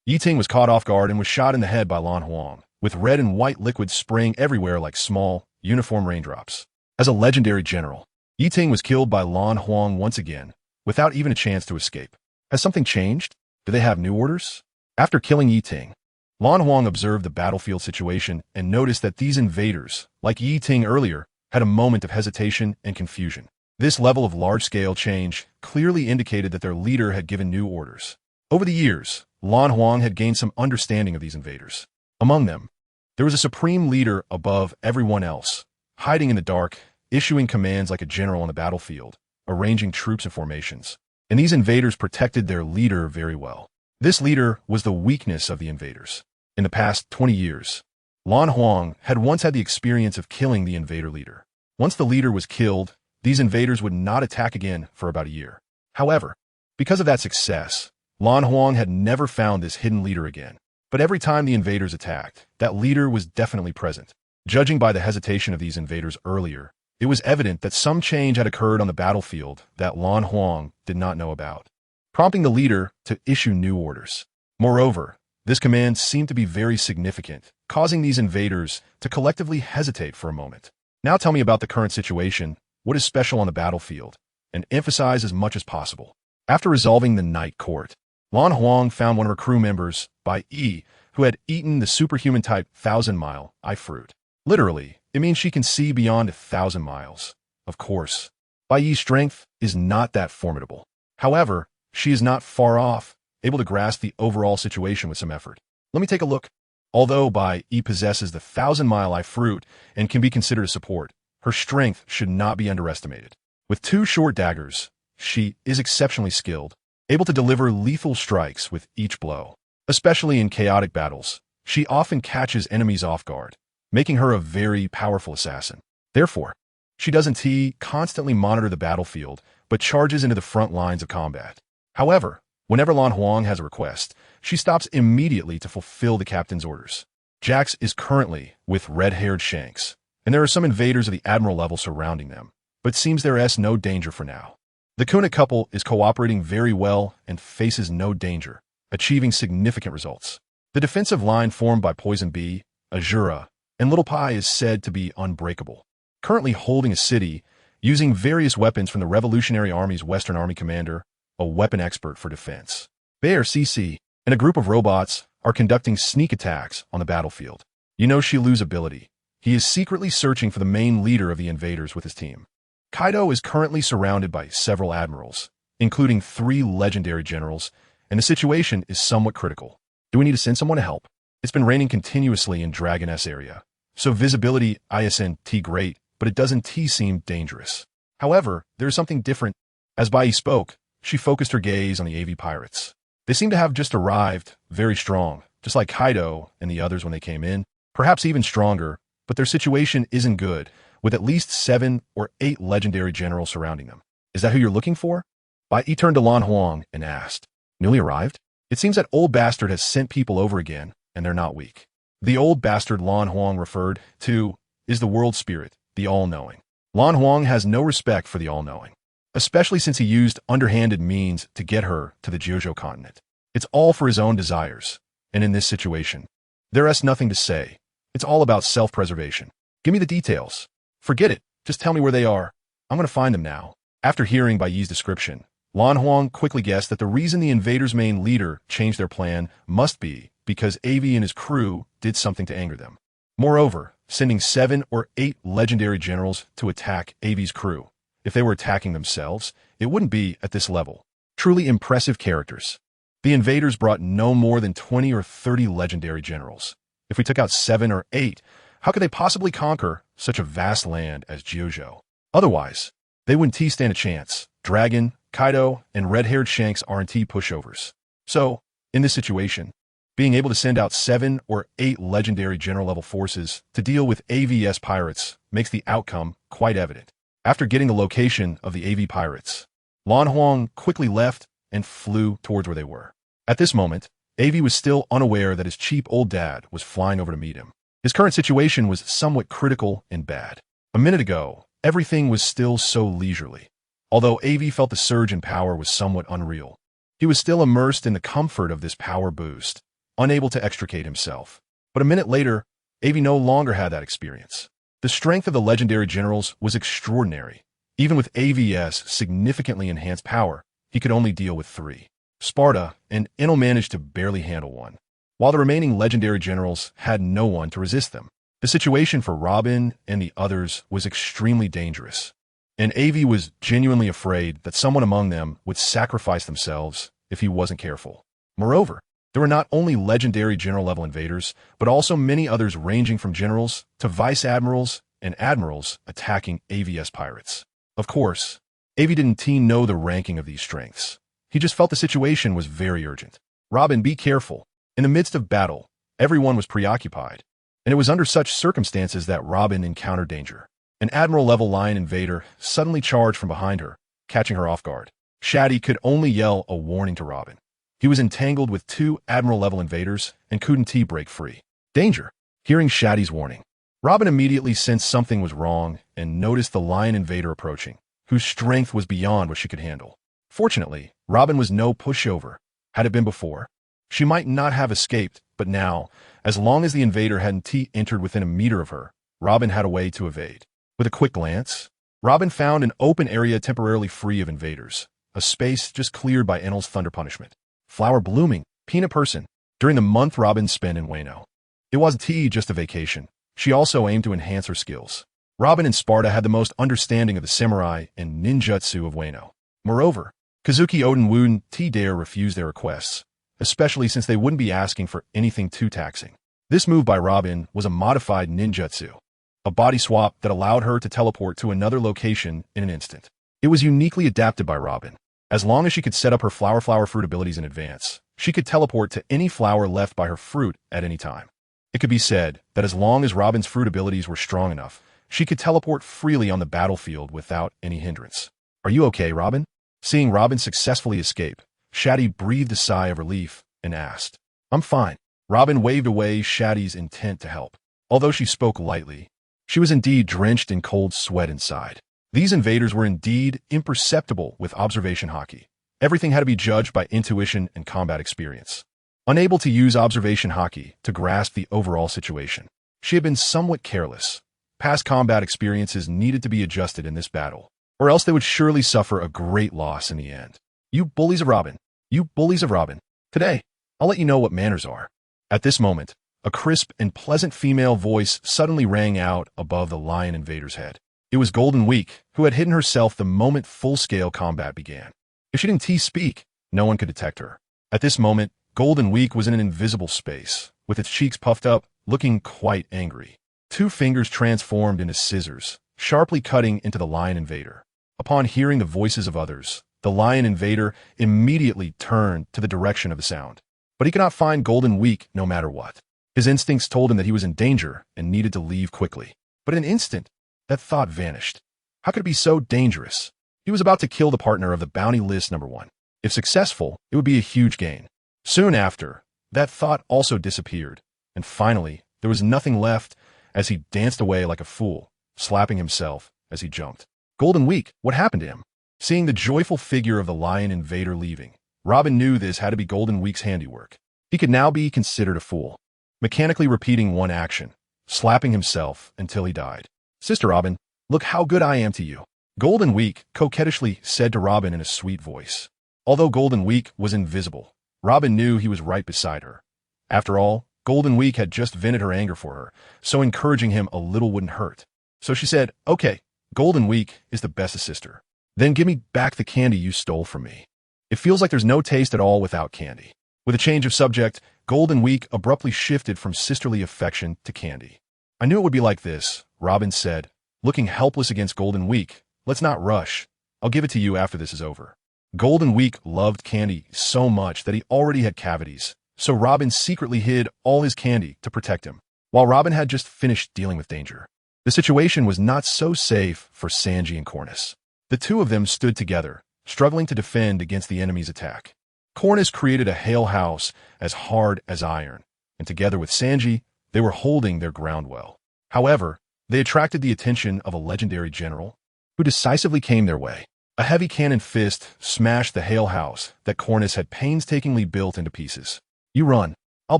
Yi Ting was caught off guard and was shot in the head by Lan Huang, with red and white liquids spraying everywhere like small, uniform raindrops. As a legendary general, Yi Ting was killed by Lan Huang once again, without even a chance to escape. Has something changed? Do they have new orders? After killing Yi Ting, Lan Huang observed the battlefield situation and noticed that these invaders, like Yi Ting earlier, had a moment of hesitation and confusion. This level of large-scale change clearly indicated that their leader had given new orders. Over the years, Lan Huang had gained some understanding of these invaders. Among them, there was a supreme leader above everyone else, hiding in the dark, issuing commands like a general on the battlefield, arranging troops and formations. And these invaders protected their leader very well. This leader was the weakness of the invaders. In the past 20 years, Lan Huang had once had the experience of killing the invader leader. Once the leader was killed, these invaders would not attack again for about a year. However, because of that success, Lan Huang had never found this hidden leader again. But every time the invaders attacked, that leader was definitely present. Judging by the hesitation of these invaders earlier, it was evident that some change had occurred on the battlefield that Lan Huang did not know about, prompting the leader to issue new orders. Moreover, this command seemed to be very significant, causing these invaders to collectively hesitate for a moment. Now tell me about the current situation, what is special on the battlefield, and emphasize as much as possible. After resolving the night court, Lan Huang found one of her crew members, Bai Yi, who had eaten the superhuman-type 1,000-mile eye fruit. Literally, it means she can see beyond 1,000 miles. Of course, Bai Yi's strength is not that formidable. However, she is not far off, able to grasp the overall situation with some effort. Let me take a look. Although Bai Yi possesses the 1,000-mile eye fruit and can be considered a support, her strength should not be underestimated. With 2 short daggers, she is exceptionally skilled, able to deliver lethal strikes with each blow. Especially in chaotic battles, she often catches enemies off guard, making her a very powerful assassin. Therefore, she doesn't constantly monitor the battlefield, but charges into the front lines of combat. However, whenever Lan Huang has a request, she stops immediately to fulfill the captain's orders. Jax is currently with red-haired Shanks, and there are some invaders of the admiral level surrounding them, but seems there is no danger for now. The Kuna couple is cooperating very well and faces no danger, achieving significant results. The defensive line formed by Poison Bee, Azura, and Little Pie is said to be unbreakable, currently holding a city, using various weapons from the Revolutionary Army's Western Army commander, a weapon expert for defense. Bear CC and a group of robots are conducting sneak attacks on the battlefield. You know Shilu's ability. He is secretly searching for the main leader of the invaders with his team. Kaido is currently surrounded by several admirals, including 3 legendary generals, and the situation is somewhat critical. Do we need to send someone to help? It's been raining continuously in Dragon S area, so visibility isn't great, but it doesn't seem dangerous. However, there is something different. As Bai spoke, she focused her gaze on the Aivi pirates. They seem to have just arrived, very strong, just like Kaido and the others when they came in, perhaps even stronger, but their situation isn't good, with at least 7 or 8 legendary generals surrounding them. Is that who you're looking for? Bai turned to Lan Huang and asked, newly arrived? It seems that old bastard has sent people over again, and they're not weak. The old bastard Lan Huang referred to is the world spirit, the all-knowing. Lan Huang has no respect for the all-knowing, especially since he used underhanded means to get her to the Jojo continent. It's all for his own desires, and in this situation, there is nothing to say. It's all about self-preservation. Give me the details. Forget it, just tell me where they are. I'm going to find them now. After hearing Bai Yi's description, Lan Huang quickly guessed that the reason the invaders' main leader changed their plan must be because Aivi and his crew did something to anger them. Moreover, sending 7 or 8 legendary generals to attack Aivi's crew. If they were attacking themselves, it wouldn't be at this level. Truly impressive characters. The invaders brought no more than 20 or 30 legendary generals. If we took out 7 or 8, how could they possibly conquer such a vast land as Jojo? Otherwise, they wouldn't stand a chance. Dragon, Kaido, and red-haired Shanks aren't pushovers. So, in this situation, being able to send out 7 or 8 legendary general-level forces to deal with AVS pirates makes the outcome quite evident. After getting the location of the AV pirates, Lan Huang quickly left and flew towards where they were. At this moment, AV was still unaware that his cheap old dad was flying over to meet him. His current situation was somewhat critical and bad. A minute ago, everything was still so leisurely. Although AV felt the surge in power was somewhat unreal, he was still immersed in the comfort of this power boost, unable to extricate himself. But a minute later, AV no longer had that experience. The strength of the legendary generals was extraordinary. Even with AVS significantly enhanced power, he could only deal with 3. Sparta and Enel managed to barely handle 1, while the remaining legendary generals had no one to resist them. The situation for Robin and the others was extremely dangerous, and AV was genuinely afraid that someone among them would sacrifice themselves if he wasn't careful. Moreover, there were not only legendary general-level invaders, but also many others ranging from generals to vice-admirals and admirals attacking AVS pirates. Of course, AV didn't know the ranking of these strengths. He just felt the situation was very urgent. Robin, be careful. In the midst of battle, everyone was preoccupied. And it was under such circumstances that Robin encountered danger. An Admiral-level lion invader suddenly charged from behind her, catching her off guard. Shati could only yell a warning to Robin. He was entangled with two Admiral-level invaders and couldn't break free. Danger! Hearing Shati's warning, Robin immediately sensed something was wrong and noticed the lion invader approaching, whose strength was beyond what she could handle. Fortunately, Robin was no pushover. Had it been before, she might not have escaped, but now, as long as the invader hadn't entered within a meter of her, Robin had a way to evade. With a quick glance, Robin found an open area temporarily free of invaders, a space just cleared by Enel's thunder punishment. Flower blooming, peanut person. During the month Robin spent in Wano, it wasn't just a vacation. She also aimed to enhance her skills. Robin and Sparta had the most understanding of the samurai and ninjutsu of Wano. Moreover, Kazuki Oden wouldn't dare refuse their requests, especially since they wouldn't be asking for anything too taxing. This move by Robin was a modified ninjutsu, a body swap that allowed her to teleport to another location in an instant. It was uniquely adapted by Robin. As long as she could set up her flower fruit abilities in advance, she could teleport to any flower left by her fruit at any time. It could be said that as long as Robin's fruit abilities were strong enough, she could teleport freely on the battlefield without any hindrance. Are you okay, Robin? Seeing Robin successfully escape, Shati breathed a sigh of relief and asked, I'm fine. Robin waved away Shati's intent to help. Although she spoke lightly, she was indeed drenched in cold sweat inside. These invaders were indeed imperceptible with observation haki. Everything had to be judged by intuition and combat experience. Unable to use observation haki to grasp the overall situation, she had been somewhat careless. Past combat experiences needed to be adjusted in this battle, or else they would surely suffer a great loss in the end. You bullies of Robin. You bullies of Robin. Today, I'll let you know what manners are. At this moment, a crisp and pleasant female voice suddenly rang out above the lion invader's head. It was Golden Week, who had hidden herself the moment full-scale combat began. If she didn't speak, no one could detect her. At this moment, Golden Week was in an invisible space, with its cheeks puffed up, looking quite angry. Two fingers transformed into scissors, sharply cutting into the lion invader. Upon hearing the voices of others, the lion invader immediately turned to the direction of the sound. But he could not find Golden Week no matter what. His instincts told him that he was in danger and needed to leave quickly. But in an instant, that thought vanished. How could it be so dangerous? He was about to kill the partner of the bounty list #1. If successful, it would be a huge gain. Soon after, that thought also disappeared, and finally, there was nothing left as he danced away like a fool, slapping himself as he jumped. Golden Week, what happened to him? Seeing the joyful figure of the lion invader leaving, Robin knew this had to be Golden Week's handiwork. He could now be considered a fool, mechanically repeating one action, slapping himself until he died. Sister Robin, look how good I am to you. Golden Week coquettishly said to Robin in a sweet voice. Although Golden Week was invisible, Robin knew he was right beside her. After all, Golden Week had just vented her anger for her, so encouraging him a little wouldn't hurt. So she said, okay, Golden Week is the bestest sister. Then give me back the candy you stole from me. It feels like there's no taste at all without candy. With a change of subject, Golden Week abruptly shifted from sisterly affection to candy. I knew it would be like this, Robin said, looking helpless against Golden Week. Let's not rush. I'll give it to you after this is over. Golden Week loved candy so much that he already had cavities, so Robin secretly hid all his candy to protect him, while Robin had just finished dealing with danger. The situation was not so safe for Sanji and Cornus. The two of them stood together, struggling to defend against the enemy's attack. Cornus created a hail house as hard as iron, and together with Sanji, they were holding their ground well. However, they attracted the attention of a legendary general, who decisively came their way. A heavy cannon fist smashed the hail house that Cornus had painstakingly built into pieces. You run. I'll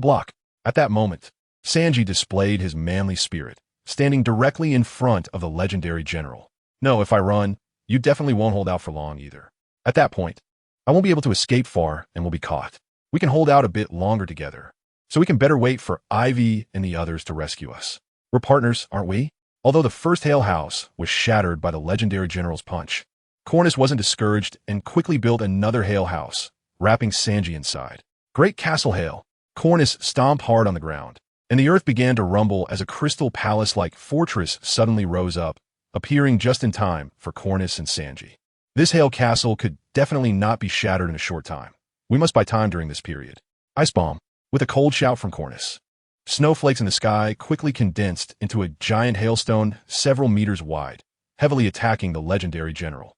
block. At that moment, Sanji displayed his manly spirit, standing directly in front of the legendary general. No, if I run, you definitely won't hold out for long either. At that point, I won't be able to escape far and will be caught. We can hold out a bit longer together, so we can better wait for Aivi and the others to rescue us. We're partners, aren't we? Although the first hail house was shattered by the legendary general's punch, Cornus wasn't discouraged and quickly built another hail house, wrapping Sanji inside. Great castle hail. Cornus stomped hard on the ground, and the earth began to rumble as a crystal palace-like fortress suddenly rose up, appearing just in time for Cornus and Sanji. This hail castle could definitely not be shattered in a short time. We must buy time during this period. Ice bomb, with a cold shout from Cornus. Snowflakes in the sky quickly condensed into a giant hailstone several meters wide, heavily attacking the legendary general.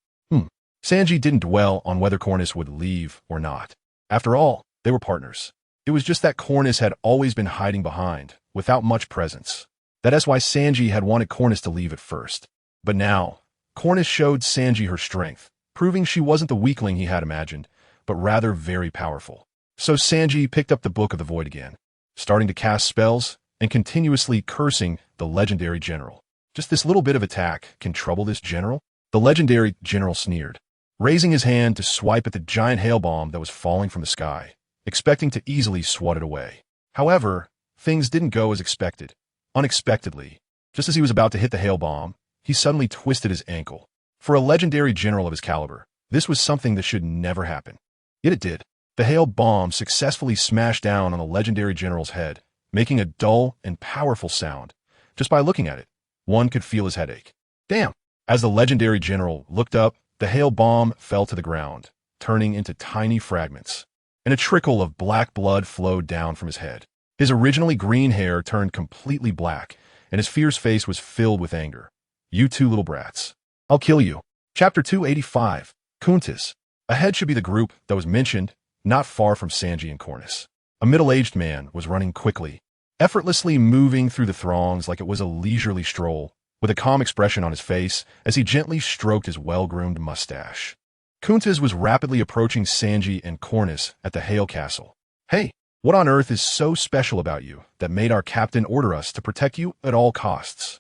Sanji didn't dwell on whether Cornus would leave or not. After all, they were partners. It was just that Cornus had always been hiding behind, without much presence. That's why Sanji had wanted Cornus to leave at first. But now, Cornus showed Sanji her strength, proving she wasn't the weakling he had imagined, but rather very powerful. So Sanji picked up the Book of the Void again, starting to cast spells and continuously cursing the legendary general. Just this little bit of attack can trouble this general? The legendary general sneered, raising his hand to swipe at the giant hail bomb that was falling from the sky, expecting to easily swat it away. However, things didn't go as expected. Unexpectedly, just as he was about to hit the hail bomb, he suddenly twisted his ankle. For a legendary general of his caliber, this was something that should never happen. Yet it did. The hail bomb successfully smashed down on the legendary general's head, making a dull and powerful sound. Just by looking at it, one could feel his headache. Damn! As the legendary general looked up, the hail bomb fell to the ground, turning into tiny fragments, and a trickle of black blood flowed down from his head. His originally green hair turned completely black, and his fierce face was filled with anger. You two little brats. I'll kill you. Chapter 285. Kuntas. Ahead should be the group that was mentioned, not far from Sanji and Cornus. A middle-aged man was running quickly, effortlessly moving through the throngs like it was a leisurely stroll, with a calm expression on his face as he gently stroked his well-groomed mustache. Kuntas was rapidly approaching Sanji and Cornus at the Hail Castle. Hey, what on earth is so special about you that made our captain order us to protect you at all costs?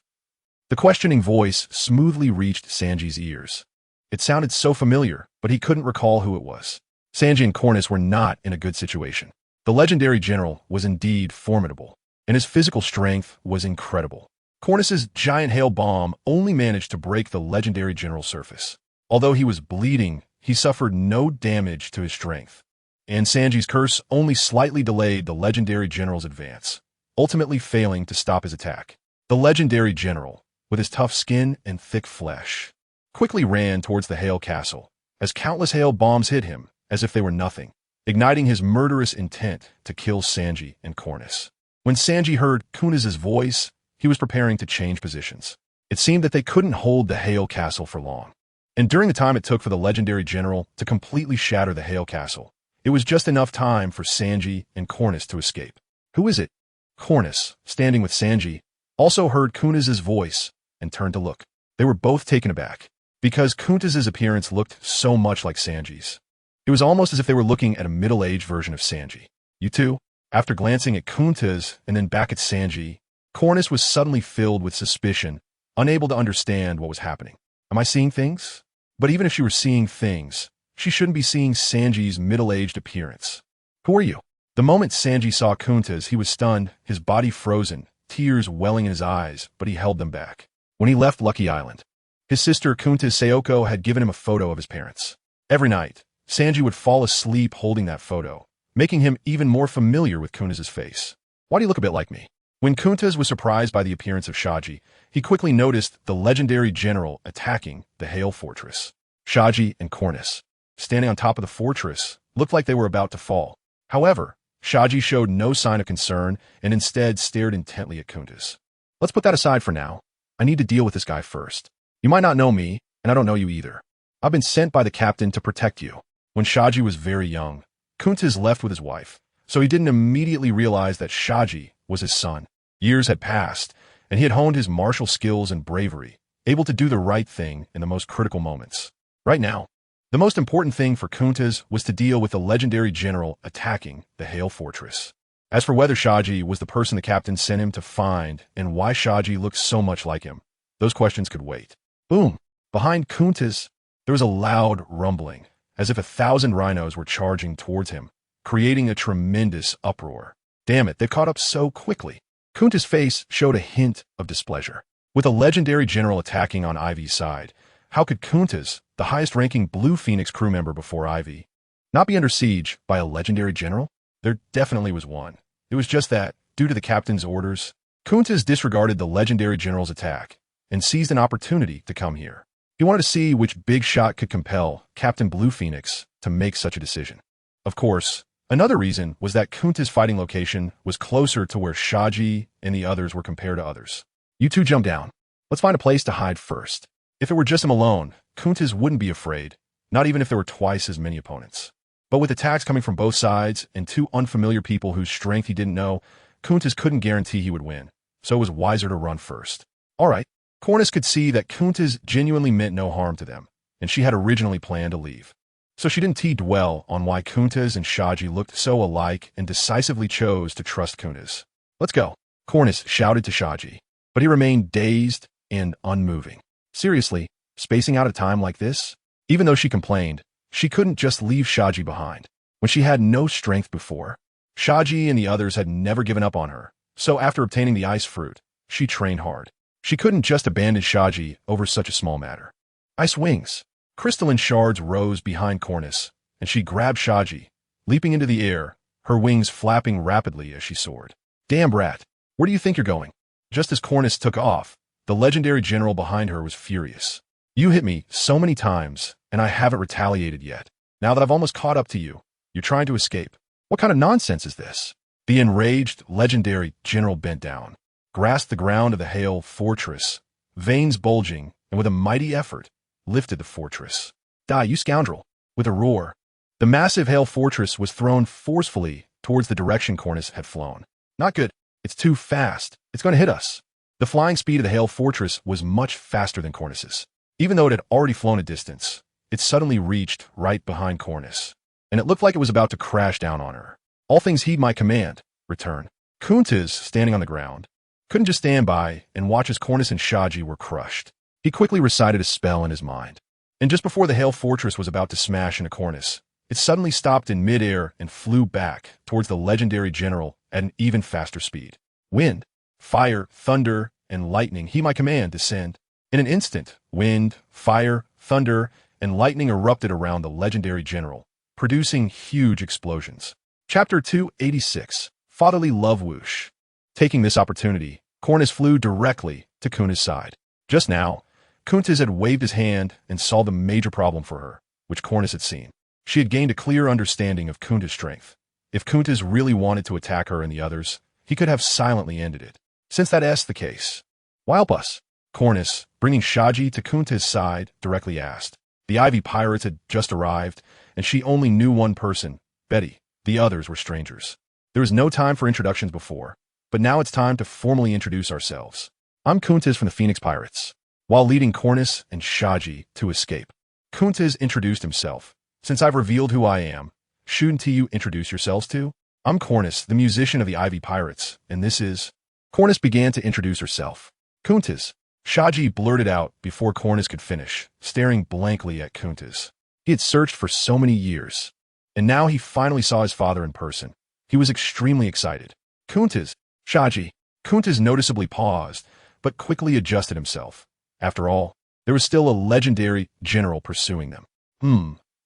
The questioning voice smoothly reached Sanji's ears. It sounded so familiar, but he couldn't recall who it was. Sanji and Cornus were not in a good situation. The legendary general was indeed formidable, and his physical strength was incredible. Cornus's giant hail bomb only managed to break the legendary general's surface. Although he was bleeding, he suffered no damage to his strength. And Sanji's curse only slightly delayed the legendary general's advance, ultimately failing to stop his attack. The legendary general, with his tough skin and thick flesh, quickly ran towards the Hail Castle, as countless hail bombs hit him as if they were nothing, igniting his murderous intent to kill Sanji and Cornus. When Sanji heard Kunas's voice, he was preparing to change positions. It seemed that they couldn't hold the Hail Castle for long. And during the time it took for the legendary general to completely shatter the Hail Castle, it was just enough time for Sanji and Cornus to escape. Who is it? Cornus, standing with Sanji, also heard Kunas's voice and turned to look. They were both taken aback, because Kuntas's appearance looked so much like Sanji's. It was almost as if they were looking at a middle-aged version of Sanji. You two? After glancing at Kuntas and then back at Sanji, Cornus was suddenly filled with suspicion, unable to understand what was happening. Am I seeing things? But even if she were seeing things, she shouldn't be seeing Sanji's middle-aged appearance. Who are you? The moment Sanji saw Kuntas, he was stunned, his body frozen, tears welling in his eyes, but he held them back. When he left Lucky Island, his sister Kuntas Sayoko had given him a photo of his parents. Every night, Sanji would fall asleep holding that photo, making him even more familiar with Kuntas's face. Why do you look a bit like me? When Kuntas was surprised by the appearance of Shati, he quickly noticed the legendary general attacking the Hail Fortress. Shati and Cornus, standing on top of the fortress, looked like they were about to fall. However, Shati showed no sign of concern and instead stared intently at Kuntas. Let's put that aside for now. I need to deal with this guy first. You might not know me, and I don't know you either. I've been sent by the captain to protect you. When Shati was very young, Kuntas left with his wife, so he didn't immediately realize that Shati was his son. Years had passed, and he had honed his martial skills and bravery, able to do the right thing in the most critical moments. Right now, the most important thing for Kuntas was to deal with the legendary general attacking the Hail Fortress. As for whether Shati was the person the captain sent him to find and why Shati looked so much like him, those questions could wait. Boom! Behind Kuntas, there was a loud rumbling, as if 1,000 rhinos were charging towards him, creating a tremendous uproar. Damn it, they caught up so quickly. Kuntas' face showed a hint of displeasure. With a legendary general attacking on Aivi's side, how could Kuntas, the highest-ranking Blue Phoenix crew member before Aivi, not be under siege by a legendary general? There definitely was one. It was just that, due to the captain's orders, Kuntas disregarded the legendary general's attack and seized an opportunity to come here. He wanted to see which big shot could compel Captain Blue Phoenix to make such a decision. Of course, Another reason was that Kunta's fighting location was closer to where Shaji and the others were compared to others. You two jump down. Let's find a place to hide first. If it were just him alone, Kuntas wouldn't be afraid, not even if there were twice as many opponents. But with attacks coming from both sides and two unfamiliar people whose strength he didn't know, Kuntas couldn't guarantee he would win, so it was wiser to run first. All right, Cornus could see that Kuntas genuinely meant no harm to them, and she had originally planned to leave. So she didn't dwell on why Kuntas and Shaji looked so alike and decisively chose to trust Kuntas. Let's go, Cornus shouted to Shaji, but he remained dazed and unmoving. Seriously, spacing out a time like this? Even though she complained, she couldn't just leave Shaji behind, when she had no strength before. Shaji and the others had never given up on her, so after obtaining the ice fruit, she trained hard. She couldn't just abandon Shaji over such a small matter. Ice wings. Crystalline shards rose behind Cornus, and she grabbed Shaji, leaping into the air, her wings flapping rapidly as she soared. Damn rat, where do you think you're going? Just as Cornus took off, the legendary general behind her was furious. You hit me so many times, and I haven't retaliated yet. Now that I've almost caught up to you, you're trying to escape. What kind of nonsense is this? The enraged legendary general bent down, grasped the ground of the Hail Fortress, veins bulging, and with a mighty effort, lifted the fortress. Die, you scoundrel! With a roar, the massive Hail Fortress was thrown forcefully towards the direction Cornus had flown. Not good. It's too fast. It's going to hit us. The flying speed of the Hail Fortress was much faster than Cornus's. Even though it had already flown a distance, it suddenly reached right behind Cornus, and it looked like it was about to crash down on her. All things heed my command. Return. Kuntas, standing on the ground, couldn't just stand by and watch as Cornus and Shaji were crushed. He quickly recited a spell in his mind. And just before the Hail Fortress was about to smash into Cornus, it suddenly stopped in midair and flew back towards the legendary general at an even faster speed. Wind, fire, thunder, and lightning, heed my command, descend. In an instant, wind, fire, thunder, and lightning erupted around the legendary general, producing huge explosions. Chapter 286, Fatherly Love Whoosh. Taking this opportunity, Cornus flew directly to Kunta's side. Just now, Kuntas had waved his hand and saw the major problem for her, which Cornus had seen. She had gained a clear understanding of Kunta's strength. If Kuntas really wanted to attack her and the others, he could have silently ended it. Since that's the case, why help us? Cornus, bringing Shaji to Kunta's side, directly asked. The Aivi pirates had just arrived, and she only knew one person, Betty. The others were strangers. There was no time for introductions before, but now it's time to formally introduce ourselves. I'm Kuntas from the Phoenix Pirates. While leading Cornus and Shaji to escape, Kuntas introduced himself. Since I've revealed who I am, shouldn't you introduce yourselves too? I'm Cornus, the musician of the Aivi Pirates, and this is... Cornus began to introduce herself. Kuntas. Shaji blurted out before Cornus could finish, staring blankly at Kuntas. He had searched for so many years, and now he finally saw his father in person. He was extremely excited. Kuntas. Shaji. Kuntas noticeably paused, but quickly adjusted himself. After all, there was still a legendary general pursuing them.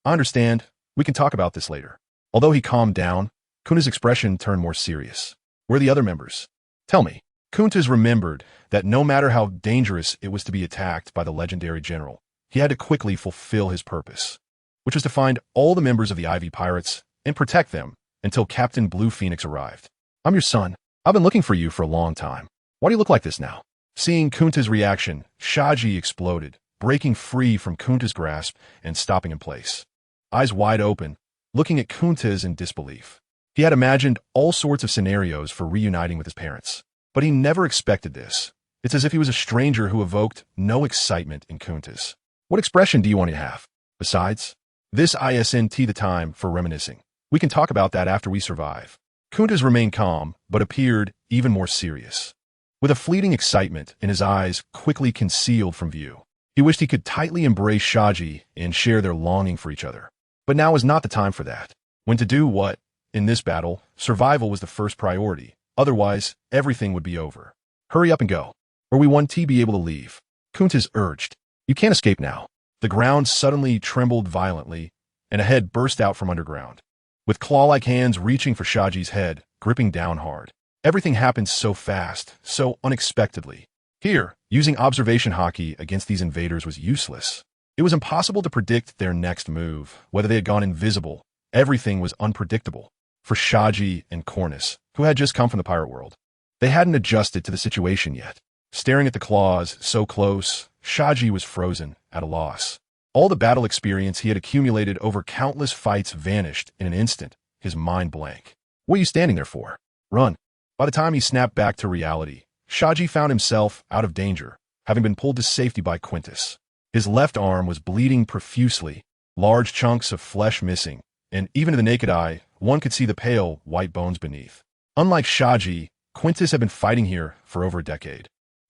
I understand. We can talk about this later. Although he calmed down, Kunta's expression turned more serious. Where are the other members? Tell me. Kuntas remembered that no matter how dangerous it was to be attacked by the legendary general, he had to quickly fulfill his purpose, which was to find all the members of the Aivi Pirates and protect them until Captain Blue Phoenix arrived. I'm your son. I've been looking for you for a long time. Why do you look like this now? Seeing Kunta's reaction, Shaji exploded, breaking free from Kunta's grasp and stopping in place. Eyes wide open, looking at Kuntas in disbelief. He had imagined all sorts of scenarios for reuniting with his parents, but he never expected this. It's as if he was a stranger who evoked no excitement in Kuntas. What expression do you want to have? Besides, this isn't the time for reminiscing. We can talk about that after we survive. Kuntas remained calm, but appeared even more serious. With a fleeting excitement in his eyes quickly concealed from view, he wished he could tightly embrace Shaji and share their longing for each other. But now was not the time for that. When to do what? In this battle, survival was the first priority. Otherwise, everything would be over. Hurry up and go, or we won't be able to leave. Kuntas urged. You can't escape now. The ground suddenly trembled violently, and a head burst out from underground. With claw-like hands reaching for Shaji's head, gripping down hard. Everything happened so fast, so unexpectedly. Here, using observation hockey against these invaders was useless. It was impossible to predict their next move, whether they had gone invisible. Everything was unpredictable. for Shaji and Cornus, who had just come from the pirate world. They hadn't adjusted to the situation yet. Staring at the claws so close, Shaji was frozen, at a loss. All the battle experience he had accumulated over countless fights vanished in an instant, his mind blank. What are you standing there for? Run. By the time he snapped back to reality, Shaji found himself out of danger, having been pulled to safety by Quintus. His left arm was bleeding profusely, large chunks of flesh missing, and even to the naked eye, one could see the pale, white bones beneath. Unlike Shaji, Quintus had been fighting here for over a decade.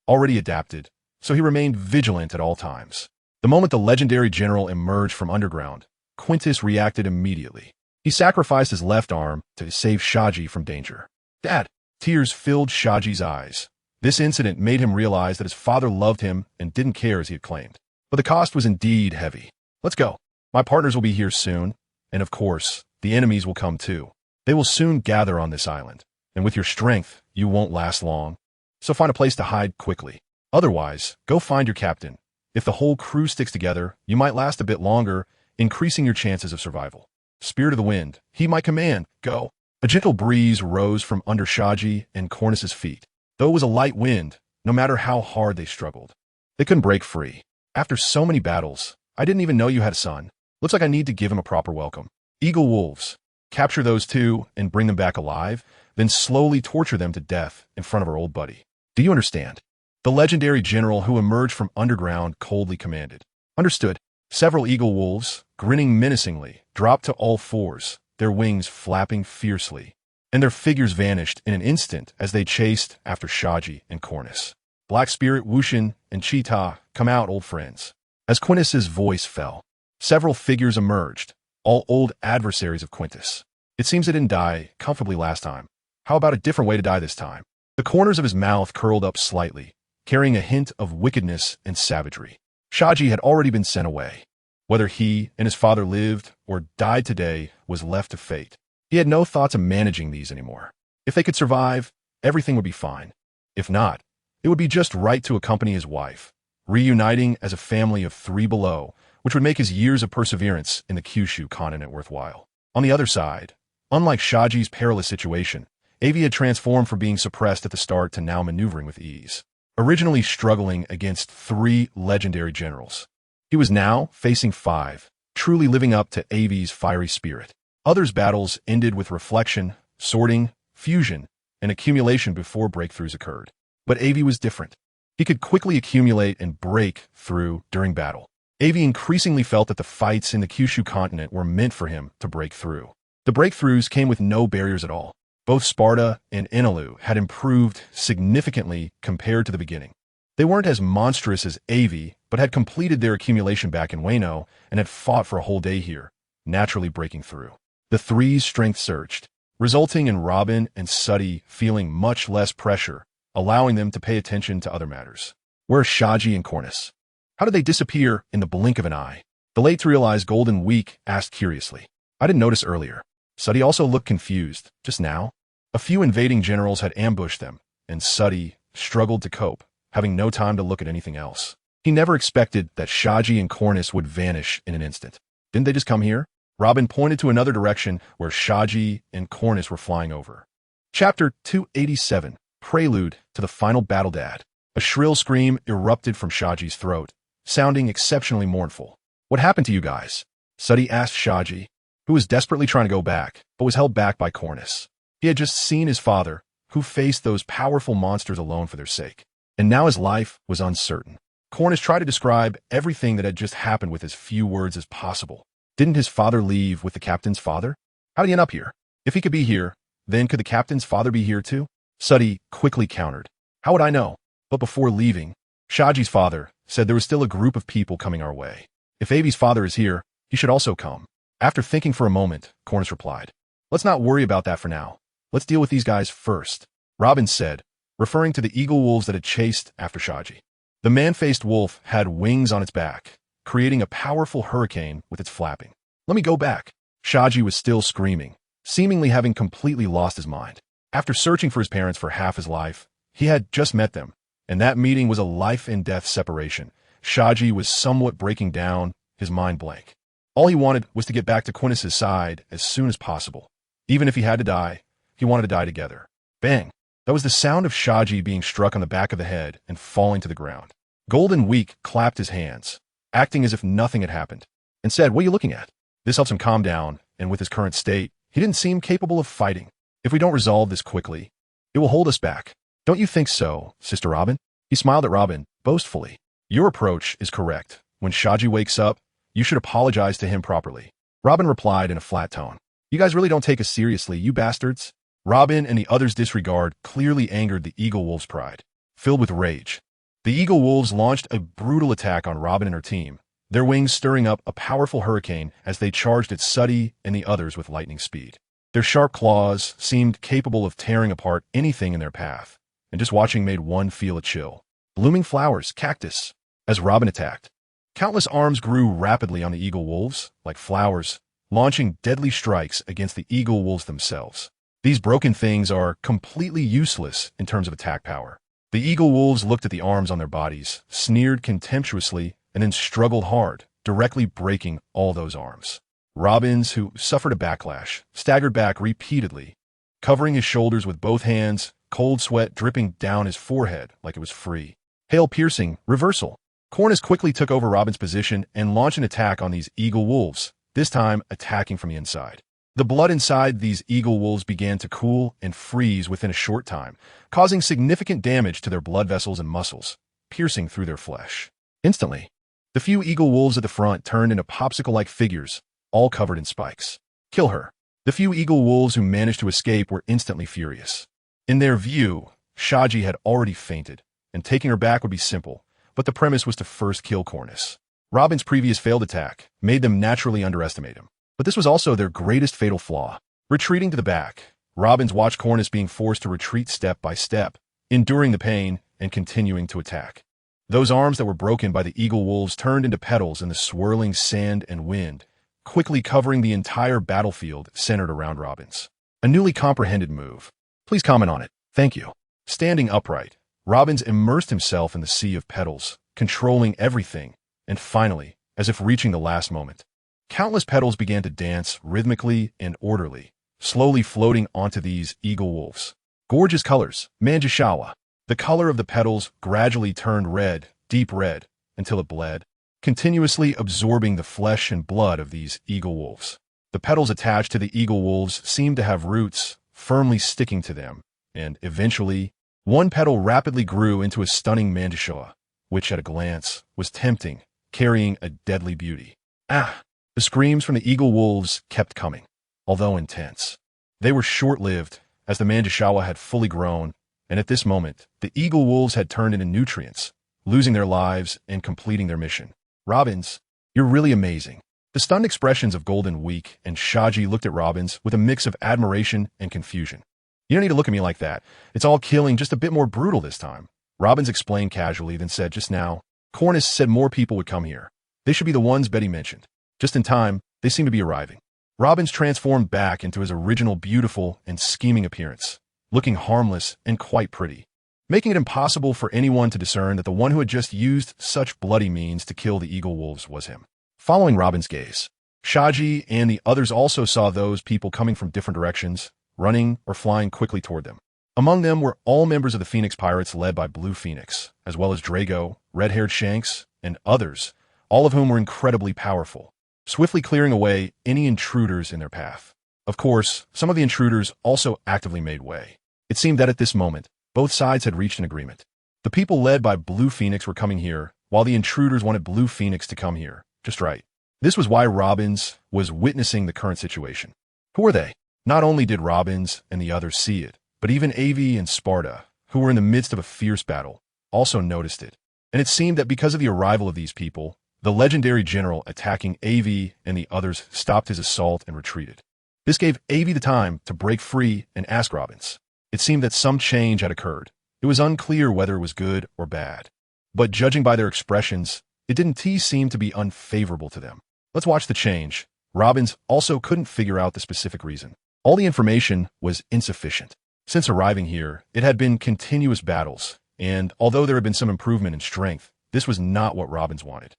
Already adapted, so he remained vigilant at all times. The moment the legendary general emerged from underground, Quintus reacted immediately. He sacrificed his left arm to save Shaji from danger. Dad! Tears filled Shaji's eyes. This incident made him realize that his father loved him and didn't care as he had claimed. But the cost was indeed heavy. Let's go. My partners will be here soon, and of course, the enemies will come too. They will soon gather on this island, and with your strength, you won't last long. So find a place to hide quickly. Otherwise, go find your captain. If the whole crew sticks together, you might last a bit longer, increasing your chances of survival. Spirit of the wind, heed my command, go. A gentle breeze rose from under Shaji and Cornus's feet. Though it was a light wind, no matter how hard they struggled, they couldn't break free. After so many battles, I didn't even know you had a son. Looks like I need to give him a proper welcome. Eagle wolves. Capture those two and bring them back alive, then slowly torture them to death in front of our old buddy. Do you understand? The legendary general who emerged from underground coldly commanded. Understood. Several eagle wolves, grinning menacingly, dropped to all fours, their wings flapping fiercely, and their figures vanished in an instant as they chased after Shaji and Cornus. Black Spirit, Wushin, and Cheetah, come out, old friends. As Quintus's voice fell, several figures emerged, all old adversaries of Quintus. It seems it didn't die comfortably last time. How about a different way to die this time? The corners of his mouth curled up slightly, carrying a hint of wickedness and savagery. Shaji had already been sent away. Whether he and his father lived or died today was left to fate. He had no thoughts of managing these anymore. If they could survive, everything would be fine. If not, it would be just right to accompany his wife, reuniting as a family of 3 below, which would make his years of perseverance in the Kyushu continent worthwhile. On the other side, unlike Shaji's perilous situation, Aivi had transformed from being suppressed at the start to now maneuvering with ease. Originally struggling against 3 legendary generals, he was now facing 5, truly living up to Aivi's fiery spirit. Others' battles ended with reflection, sorting, fusion, and accumulation before breakthroughs occurred. But Aivi was different. He could quickly accumulate and break through during battle. Aivi increasingly felt that the fights in the Kyushu continent were meant for him to break through. The breakthroughs came with no barriers at all. Both Sparta and Enilu had improved significantly compared to the beginning. They weren't as monstrous as Aivi, but had completed their accumulation back in Wano and had fought for a whole day here, naturally breaking through. The 3's strength surged, resulting in Robin and Shati feeling much less pressure, allowing them to pay attention to other matters. Where are Shaji and Cornus? How did they disappear in the blink of an eye? The late-to-realize Golden Week asked curiously. I didn't notice earlier. Shati also looked confused, just now. A few invading generals had ambushed them, and Shati struggled to cope, having no time to look at anything else. He never expected that Shaji and Cornus would vanish in an instant. Didn't they just come here? Robin pointed to another direction where Shaji and Cornus were flying over. Chapter 287, Prelude to the Final Battle. Dad. A shrill scream erupted from Shaji's throat, sounding exceptionally mournful. What happened to you guys? Shati asked Shaji, who was desperately trying to go back, but was held back by Cornus. He had just seen his father, who faced those powerful monsters alone for their sake. And now his life was uncertain. Cornus tried to describe everything that had just happened with as few words as possible. Didn't his father leave with the captain's father? How did he end up here? If he could be here, then could the captain's father be here too? Shati quickly countered. How would I know? But before leaving, Shaji's father said there was still a group of people coming our way. If Aivi's father is here, he should also come. After thinking for a moment, Cornus replied, Let's not worry about that for now. Let's deal with these guys first. Robin said, referring to the eagle wolves that had chased after Shaji. The man-faced wolf had wings on its back, creating a powerful hurricane with its flapping. Let me go back. Shaji was still screaming, seemingly having completely lost his mind. After searching for his parents for half his life, he had just met them, and that meeting was a life-and-death separation. Shaji was somewhat breaking down, his mind blank. All he wanted was to get back to Quintus's side as soon as possible. Even if he had to die, he wanted to die together. Bang! That was the sound of Shati being struck on the back of the head and falling to the ground. Golden Weak clapped his hands, acting as if nothing had happened, and said, "What are you looking at?" This helps him calm down, and with his current state, he didn't seem capable of fighting. "If we don't resolve this quickly, it will hold us back. Don't you think so, Sister Robin?" He smiled at Robin, boastfully. "Your approach is correct. When Shati wakes up, you should apologize to him properly." Robin replied in a flat tone. "You guys really don't take us seriously, you bastards." Robin and the others' disregard clearly angered the Eagle Wolves' pride. Filled with rage, the Eagle Wolves launched a brutal attack on Robin and her team, their wings stirring up a powerful hurricane as they charged at Shati and the others with lightning speed. Their sharp claws seemed capable of tearing apart anything in their path, and just watching made one feel a chill. Blooming flowers, cactus. As Robin attacked, countless arms grew rapidly on the Eagle Wolves, like flowers, launching deadly strikes against the Eagle Wolves themselves. These broken things are completely useless in terms of attack power. The Eagle Wolves looked at the arms on their bodies, sneered contemptuously, and then struggled hard, directly breaking all those arms. Robins, who suffered a backlash, staggered back repeatedly, covering his shoulders with both hands, cold sweat dripping down his forehead like it was free. Hail piercing, reversal. Cornus quickly took over Robin's position and launched an attack on these Eagle Wolves, this time attacking from the inside. The blood inside these Eagle Wolves began to cool and freeze within a short time, causing significant damage to their blood vessels and muscles, piercing through their flesh. Instantly, the few Eagle Wolves at the front turned into popsicle-like figures, all covered in spikes. Kill her. The few Eagle Wolves who managed to escape were instantly furious. In their view, Shati had already fainted, and taking her back would be simple, but the premise was to first kill Cornus. Robin's previous failed attack made them naturally underestimate him. But this was also their greatest fatal flaw. Retreating to the back, Robins watched Cornus being forced to retreat step by step, enduring the pain and continuing to attack. Those arms that were broken by the Eagle Wolves turned into petals in the swirling sand and wind, quickly covering the entire battlefield centered around Robins. A newly comprehended move. Please comment on it. Thank you. Standing upright, Robins immersed himself in the sea of petals, controlling everything, and finally, as if reaching the last moment, countless petals began to dance rhythmically and orderly, slowly floating onto these Eagle Wolves. Gorgeous colors, Manjushawa. The color of the petals gradually turned red, deep red, until it bled, continuously absorbing the flesh and blood of these Eagle Wolves. The petals attached to the Eagle Wolves seemed to have roots firmly sticking to them, and eventually, one petal rapidly grew into a stunning Manjushawa, which at a glance was tempting, carrying a deadly beauty. Ah! The screams from the Eagle Wolves kept coming, although intense. They were short-lived, as the Manjushawa had fully grown, and at this moment, the Eagle Wolves had turned into nutrients, losing their lives and completing their mission. Robins, you're really amazing. The stunned expressions of Golden Weak and Shati looked at Robins with a mix of admiration and confusion. You don't need to look at me like that. It's all killing, just a bit more brutal this time. Robins explained casually, then said, just now, Cornus said more people would come here. They should be the ones Betty mentioned. Just in time, they seem to be arriving. Robins transformed back into his original beautiful and scheming appearance, looking harmless and quite pretty, making it impossible for anyone to discern that the one who had just used such bloody means to kill the Eagle Wolves was him. Following Robin's gaze, Shati and the others also saw those people coming from different directions, running or flying quickly toward them. Among them were all members of the Phoenix Pirates led by Blue Phoenix, as well as Drago, red-haired Shanks, and others, all of whom were incredibly powerful, swiftly clearing away any intruders in their path. Of course, some of the intruders also actively made way. It seemed that at this moment, both sides had reached an agreement. The people led by Blue Phoenix were coming here, while the intruders wanted Blue Phoenix to come here. Just right. This was why Robins was witnessing the current situation. Who were they? Not only did Robins and the others see it, but even Aivi and Sparta, who were in the midst of a fierce battle, also noticed it. And it seemed that because of the arrival of these people, the legendary general attacking Aivi and the others stopped his assault and retreated. This gave Aivi the time to break free and ask Robins. It seemed that some change had occurred. It was unclear whether it was good or bad. But judging by their expressions, it didn't seem to be unfavorable to them. Let's watch the change. Robins also couldn't figure out the specific reason. All the information was insufficient. Since arriving here, it had been continuous battles, and although there had been some improvement in strength, this was not what Robins wanted.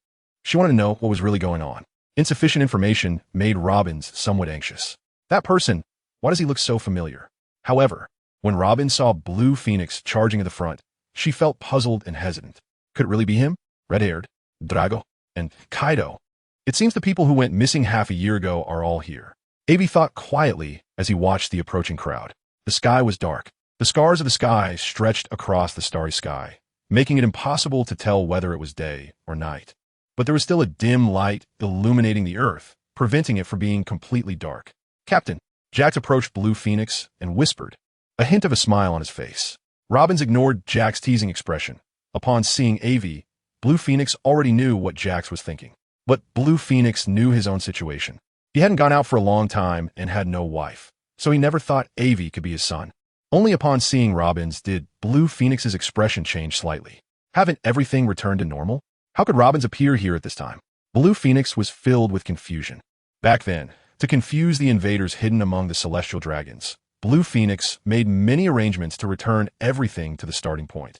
She wanted to know what was really going on. Insufficient information made Robins somewhat anxious. That person, Why does he look so familiar? However, when Robin saw Blue Phoenix charging at the front, she felt puzzled and hesitant. Could it really be him? Red-haired, Drago, and Kaido. It seems the people who went missing half a year ago are all here. Aivi thought quietly as he watched the approaching crowd. The sky was dark. The scars of the sky stretched across the starry sky, making it impossible to tell whether it was day or night. But there was still a dim light illuminating the earth, preventing it from being completely dark. Captain, Jax approached Blue Phoenix and whispered, a hint of a smile on his face. Robin ignored Jax's teasing expression. Upon seeing Aivi, Blue Phoenix already knew what Jax was thinking. But Blue Phoenix knew his own situation. He hadn't gone out for a long time and had no wife, so he never thought Aivi could be his son. Only upon seeing Robin's did Blue Phoenix's expression change slightly. Haven't everything returned to normal? How could Robin's appear here at this time? Blue Phoenix was filled with confusion. Back then, to confuse the invaders hidden among the celestial dragons, Blue Phoenix made many arrangements to return everything to the starting point,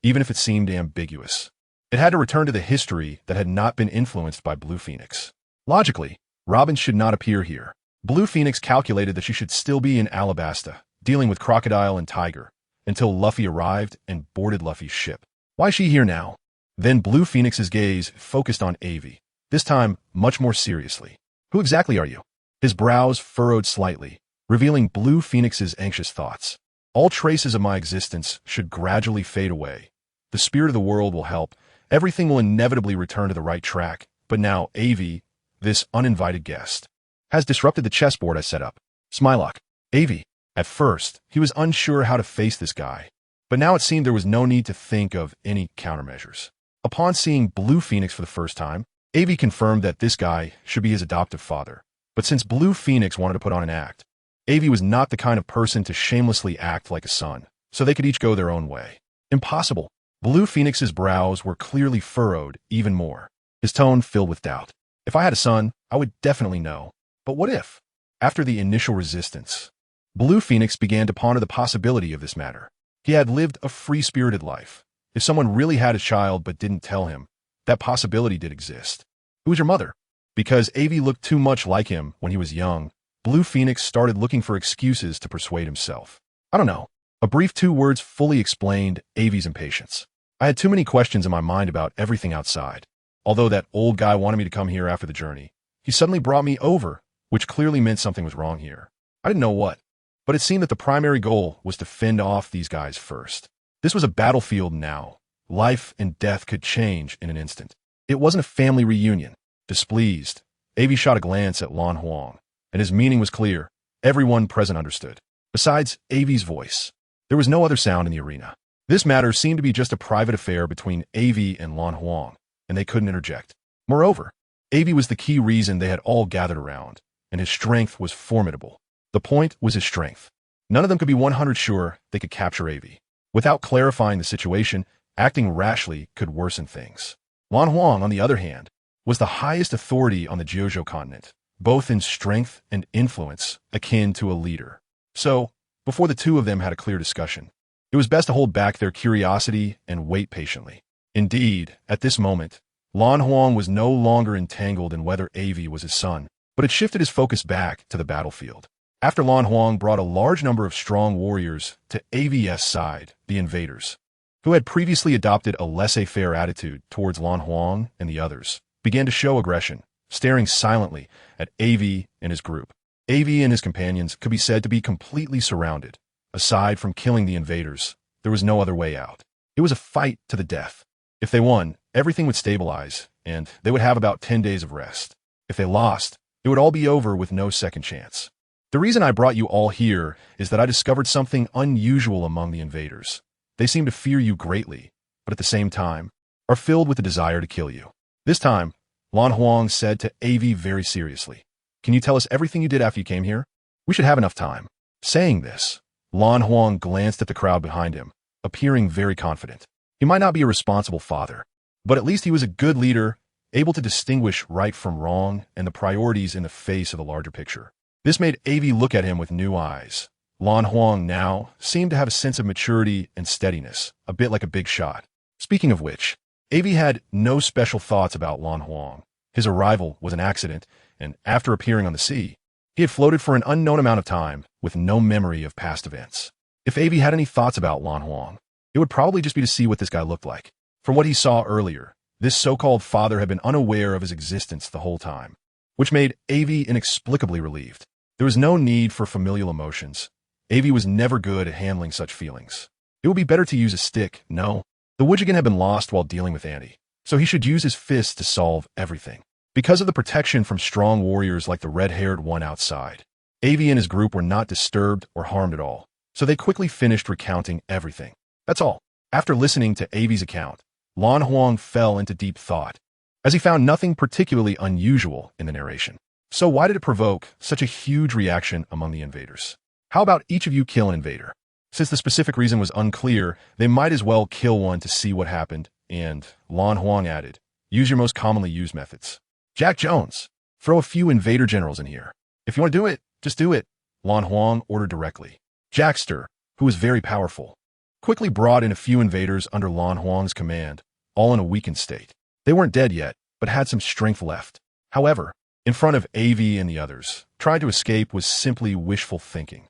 even if it seemed ambiguous. It had to return to the history that had not been influenced by Blue Phoenix. Logically, Robin should not appear here. Blue Phoenix calculated that she should still be in Alabasta, dealing with Crocodile and Tiger, until Luffy arrived and boarded Luffy's ship. Why is she here now? Then Blue Phoenix's gaze focused on Aivi, this time much more seriously. Who exactly are you? His brows furrowed slightly, revealing Blue Phoenix's anxious thoughts. All traces of my existence should gradually fade away. The spirit of the world will help. Everything will inevitably return to the right track. But now Aivi, this uninvited guest, has disrupted the chessboard I set up. Smilock. Aivi. At first, he was unsure how to face this guy, but now it seemed there was no need to think of any countermeasures. Upon seeing Blue Phoenix for the first time, Aivi confirmed that this guy should be his adoptive father. But since Blue Phoenix wanted to put on an act, Aivi was not the kind of person to shamelessly act like a son, so they could each go their own way. Impossible. Blue Phoenix's brows were clearly furrowed even more, his tone filled with doubt. If I had a son, I would definitely know. But what if? After the initial resistance, Blue Phoenix began to ponder the possibility of this matter. He had lived a free-spirited life. If someone really had a child but didn't tell him, that possibility did exist. Who was your mother? Because Aivi looked too much like him when he was young, Blue Phoenix started looking for excuses to persuade himself. I don't know. A brief 2 words fully explained Aivi's impatience. I had too many questions in my mind about everything outside. Although that old guy wanted me to come here after the journey, he suddenly brought me over, which clearly meant something was wrong here. I didn't know what, but it seemed that the primary goal was to fend off these guys first. This was a battlefield now. Life and death could change in an instant. It wasn't a family reunion. Displeased, Aivi shot a glance at Lan Huang, and his meaning was clear. Everyone present understood. Besides Aivi's voice, there was no other sound in the arena. This matter seemed to be just a private affair between Aivi and Lan Huang, and they couldn't interject. Moreover, Aivi was the key reason they had all gathered around, and his strength was formidable. The point was his strength. None of them could be 100% sure they could capture Aivi. Without clarifying the situation, acting rashly could worsen things. Lan Huang, on the other hand, was the highest authority on the Jojo continent, both in strength and influence, akin to a leader. So, before the two of them had a clear discussion, it was best to hold back their curiosity and wait patiently. Indeed, at this moment, Lan Huang was no longer entangled in whether Aivi was his son, but had shifted his focus back to the battlefield. After Lan Huang brought a large number of strong warriors to Aivi's side, the invaders, who had previously adopted a laissez-faire attitude towards Lan Huang and the others, began to show aggression, staring silently at Aivi and his group. Aivi and his companions could be said to be completely surrounded. Aside from killing the invaders, there was no other way out. It was a fight to the death. If they won, everything would stabilize, and they would have about 10 days of rest. If they lost, it would all be over with no second chance. The reason I brought you all here is that I discovered something unusual among the invaders. They seem to fear you greatly, but at the same time, are filled with a desire to kill you. This time, Lan Huang said to Aivi very seriously, "Can you tell us everything you did after you came here? We should have enough time." Saying this, Lan Huang glanced at the crowd behind him, appearing very confident. He might not be a responsible father, but at least he was a good leader, able to distinguish right from wrong and the priorities in the face of the larger picture. This made Aivi look at him with new eyes. Lan Huang now seemed to have a sense of maturity and steadiness, a bit like a big shot. Speaking of which, Aivi had no special thoughts about Lan Huang. His arrival was an accident, and after appearing on the sea, He had floated for an unknown amount of time with no memory of past events. If Aivi had any thoughts about Lan Huang, it would probably just be to see what this guy looked like. From what he saw earlier, this so-called father had been unaware of his existence the whole time, which made Aivi inexplicably relieved. There was no need for familial emotions. Aivi was never good at handling such feelings. It would be better to use a stick, no. The Wujigan had been lost while dealing with Annie, so he should use his fists to solve everything. Because of the protection from strong warriors like the red-haired one outside, Aivi and his group were not disturbed or harmed at all, so they quickly finished recounting everything. That's all. After listening to Aivi's account, Lan Huang fell into deep thought, as he found nothing particularly unusual in the narration. So why did it provoke such a huge reaction among the invaders? How about each of you kill an invader? Since the specific reason was unclear, they might as well kill one to see what happened, and Lan Huang added, use your most commonly used methods. Jack Jones, throw a few invader generals in here. If you want to do it, just do it, Lan Huang ordered directly. Jackster, who was very powerful, quickly brought in a few invaders under Lan Huang's command, all in a weakened state. They weren't dead yet, but had some strength left. However, in front of Aivi and the others, trying to escape was simply wishful thinking.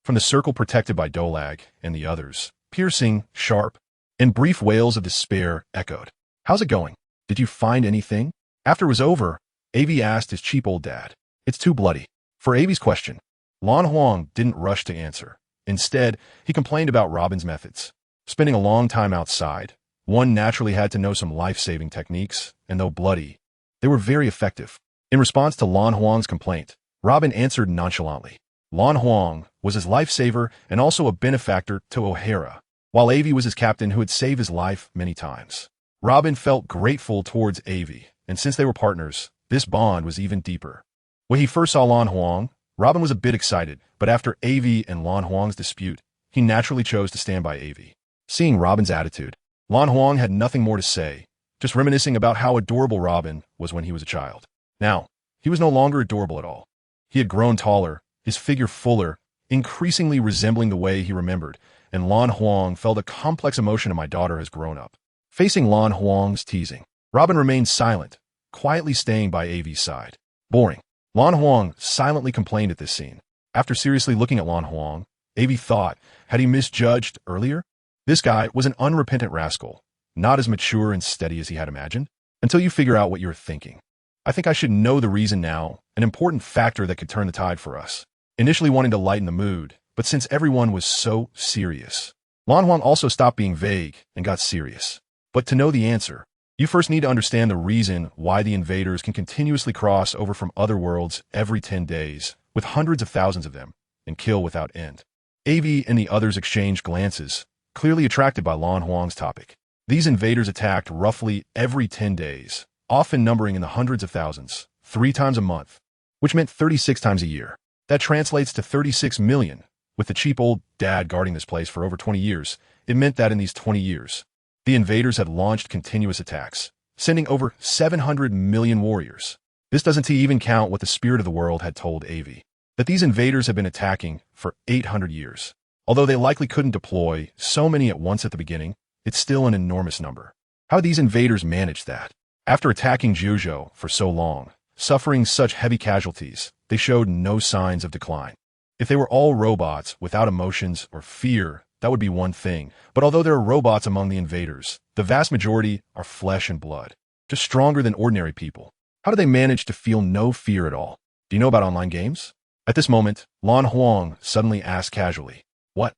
From the circle protected by Dolag and the others, piercing, sharp, and brief wails of despair echoed. How's it going? Did you find anything? After it was over, Aivi asked his cheap old dad. It's too bloody. For Aivi's question, Lan Huang didn't rush to answer. Instead, he complained about Robin's methods. Spending a long time outside, one naturally had to know some life-saving techniques, and though bloody, they were very effective. In response to Lan Huang's complaint, Robin answered nonchalantly. Lan Huang was his lifesaver and also a benefactor to O'Hara, while Aivi was his captain who had saved his life many times. Robin felt grateful towards Aivi, and since they were partners, this bond was even deeper. When he first saw Lan Huang, Robin was a bit excited, but after Aivi and Lan Huang's dispute, he naturally chose to stand by Aivi. Seeing Robin's attitude, Lan Huang had nothing more to say, just reminiscing about how adorable Robin was when he was a child. Now, he was no longer adorable at all. He had grown taller, his figure fuller, increasingly resembling the way he remembered, and Lan Huang felt a complex emotion in my daughter has grown up. Facing Lan Huang's teasing, Robin remained silent, quietly staying by Aivi's side. Boring. Lan Huang silently complained at this scene. After seriously looking at Lan Huang, Aivi thought, had he misjudged earlier? This guy was an unrepentant rascal, not as mature and steady as he had imagined. Until you figure out what you're thinking. I think I should know the reason now, an important factor that could turn the tide for us. Initially wanting to lighten the mood, but since everyone was so serious, Lan Huang also stopped being vague and got serious. But to know the answer, you first need to understand the reason why the invaders can continuously cross over from other worlds every 10 days, with hundreds of thousands of them, and kill without end. Aivi and the others exchanged glances, clearly attracted by Lan Huang's topic. These invaders attacked roughly every 10 days, often numbering in the hundreds of thousands, 3 times a month, which meant 36 times a year. That translates to 36 million. With the cheap old dad guarding this place for over 20 years, it meant that in these 20 years, the invaders had launched continuous attacks, sending over 700 million warriors. This doesn't even count what the spirit of the world had told Aivi, that these invaders had been attacking for 800 years. Although they likely couldn't deploy so many at once at the beginning, it's still an enormous number. How these invaders managed that? After attacking Jiuzhou for so long, suffering such heavy casualties, they showed no signs of decline. If they were all robots without emotions or fear, that would be one thing. But although there are robots among the invaders, the vast majority are flesh and blood, just stronger than ordinary people. How do they manage to feel no fear at all? Do you know about online games? At this moment, Lan Huang suddenly asked casually, "What?"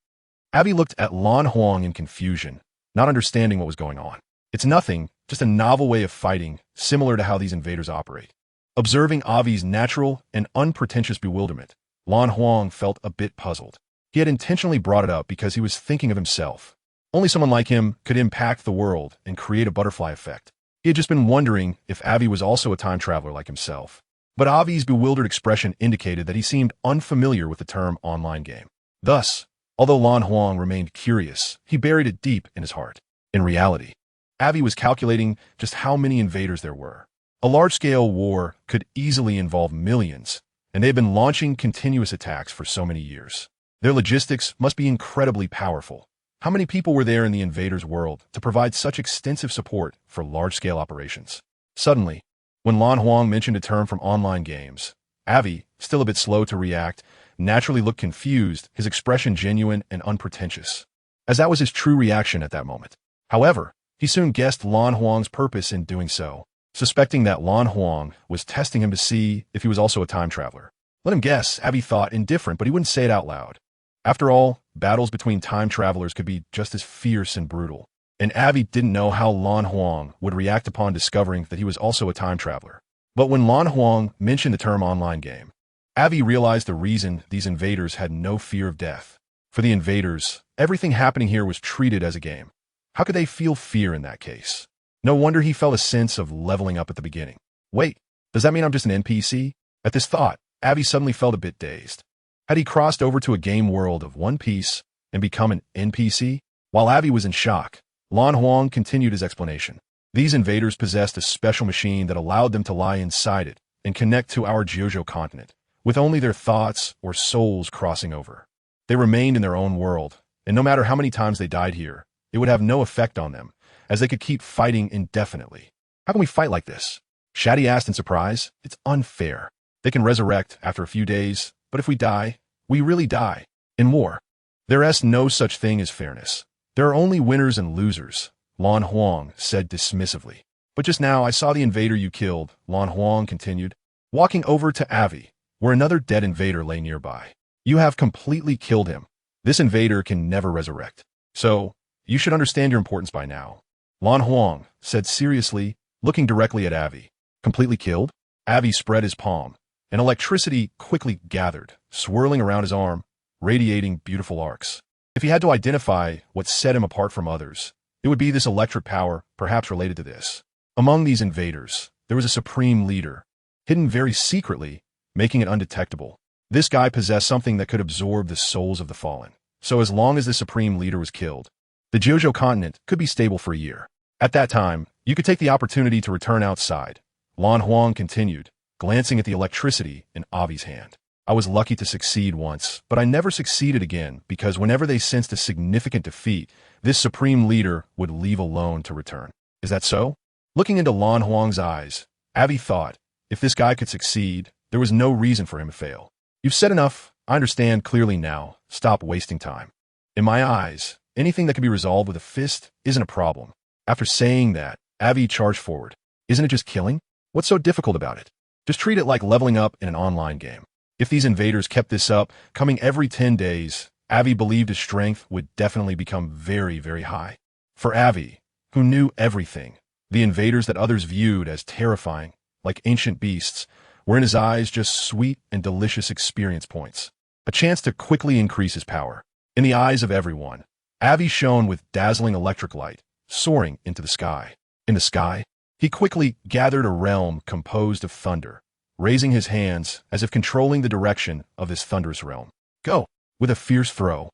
Aivi looked at Lan Huang in confusion, not understanding what was going on. It's nothing, just a novel way of fighting, similar to how these invaders operate. Observing Aivi's natural and unpretentious bewilderment, Lan Huang felt a bit puzzled. He had intentionally brought it up because he was thinking of himself. Only someone like him could impact the world and create a butterfly effect. He had just been wondering if Aivi was also a time traveler like himself. But Aivi's bewildered expression indicated that he seemed unfamiliar with the term online game. Thus, although Lan Huang remained curious, he buried it deep in his heart. In reality, Aivi was calculating just how many invaders there were. A large-scale war could easily involve millions, and they had been launching continuous attacks for so many years. Their logistics must be incredibly powerful. How many people were there in the invaders' world to provide such extensive support for large-scale operations? Suddenly, when Lan Huang mentioned a term from online games, Aivi, still a bit slow to react, naturally looked confused, his expression genuine and unpretentious, as that was his true reaction at that moment. However, he soon guessed Lan Huang's purpose in doing so, suspecting that Lan Huang was testing him to see if he was also a time traveler. Let him guess, Aivi thought, indifferent, but he wouldn't say it out loud. After all, battles between time travelers could be just as fierce and brutal, and Aivi didn't know how Lan Huang would react upon discovering that he was also a time traveler. But when Lan Huang mentioned the term online game, Aivi realized the reason these invaders had no fear of death. For the invaders, everything happening here was treated as a game. How could they feel fear in that case? No wonder he felt a sense of leveling up at the beginning. Wait, does that mean I'm just an NPC? At this thought, Aivi suddenly felt a bit dazed. Had he crossed over to a game world of one piece and become an NPC? While Aivi was in shock, Lan Huang continued his explanation. These invaders possessed a special machine that allowed them to lie inside it and connect to our Jojo continent, with only their thoughts or souls crossing over. They remained in their own world, and no matter how many times they died here, it would have no effect on them, as they could keep fighting indefinitely. How can we fight like this? Shati asked in surprise. It's unfair. They can resurrect after a few days, but if we die, we really die. In war, there is no such thing as fairness. There are only winners and losers, Lan Huang said dismissively. But just now I saw the invader you killed, Lan Huang continued, walking over to Aivi, where another dead invader lay nearby. You have completely killed him. This invader can never resurrect. So, you should understand your importance by now. Lan Huang said seriously, looking directly at Aivi. Completely killed? Aivi spread his palm, and electricity quickly gathered, swirling around his arm, radiating beautiful arcs. If he had to identify what set him apart from others, it would be this electric power, perhaps related to this. Among these invaders, there was a supreme leader, hidden very secretly, making it undetectable. This guy possessed something that could absorb the souls of the fallen. So as long as the supreme leader was killed, the Jojo continent could be stable for a year. At that time, you could take the opportunity to return outside. Lan Huang continued, glancing at the electricity in Aivi's hand. I was lucky to succeed once, but I never succeeded again because whenever they sensed a significant defeat, this supreme leader would leave alone to return. Is that so? Looking into Lan Huang's eyes, Aivi thought, if this guy could succeed, there was no reason for him to fail. You've said enough. I understand clearly now. Stop wasting time. In my eyes, anything that can be resolved with a fist isn't a problem. After saying that, Aivi charged forward. Isn't it just killing? What's so difficult about it? Just treat it like leveling up in an online game. If these invaders kept this up, coming every 10 days, Aivi believed his strength would definitely become very, very high. For Aivi, who knew everything, the invaders that others viewed as terrifying, like ancient beasts, were in his eyes just sweet and delicious experience points. A chance to quickly increase his power. In the eyes of everyone, Aivi shone with dazzling electric light, soaring into the sky. In the sky, he quickly gathered a realm composed of thunder, raising his hands as if controlling the direction of this thunderous realm. Go! With a fierce throw,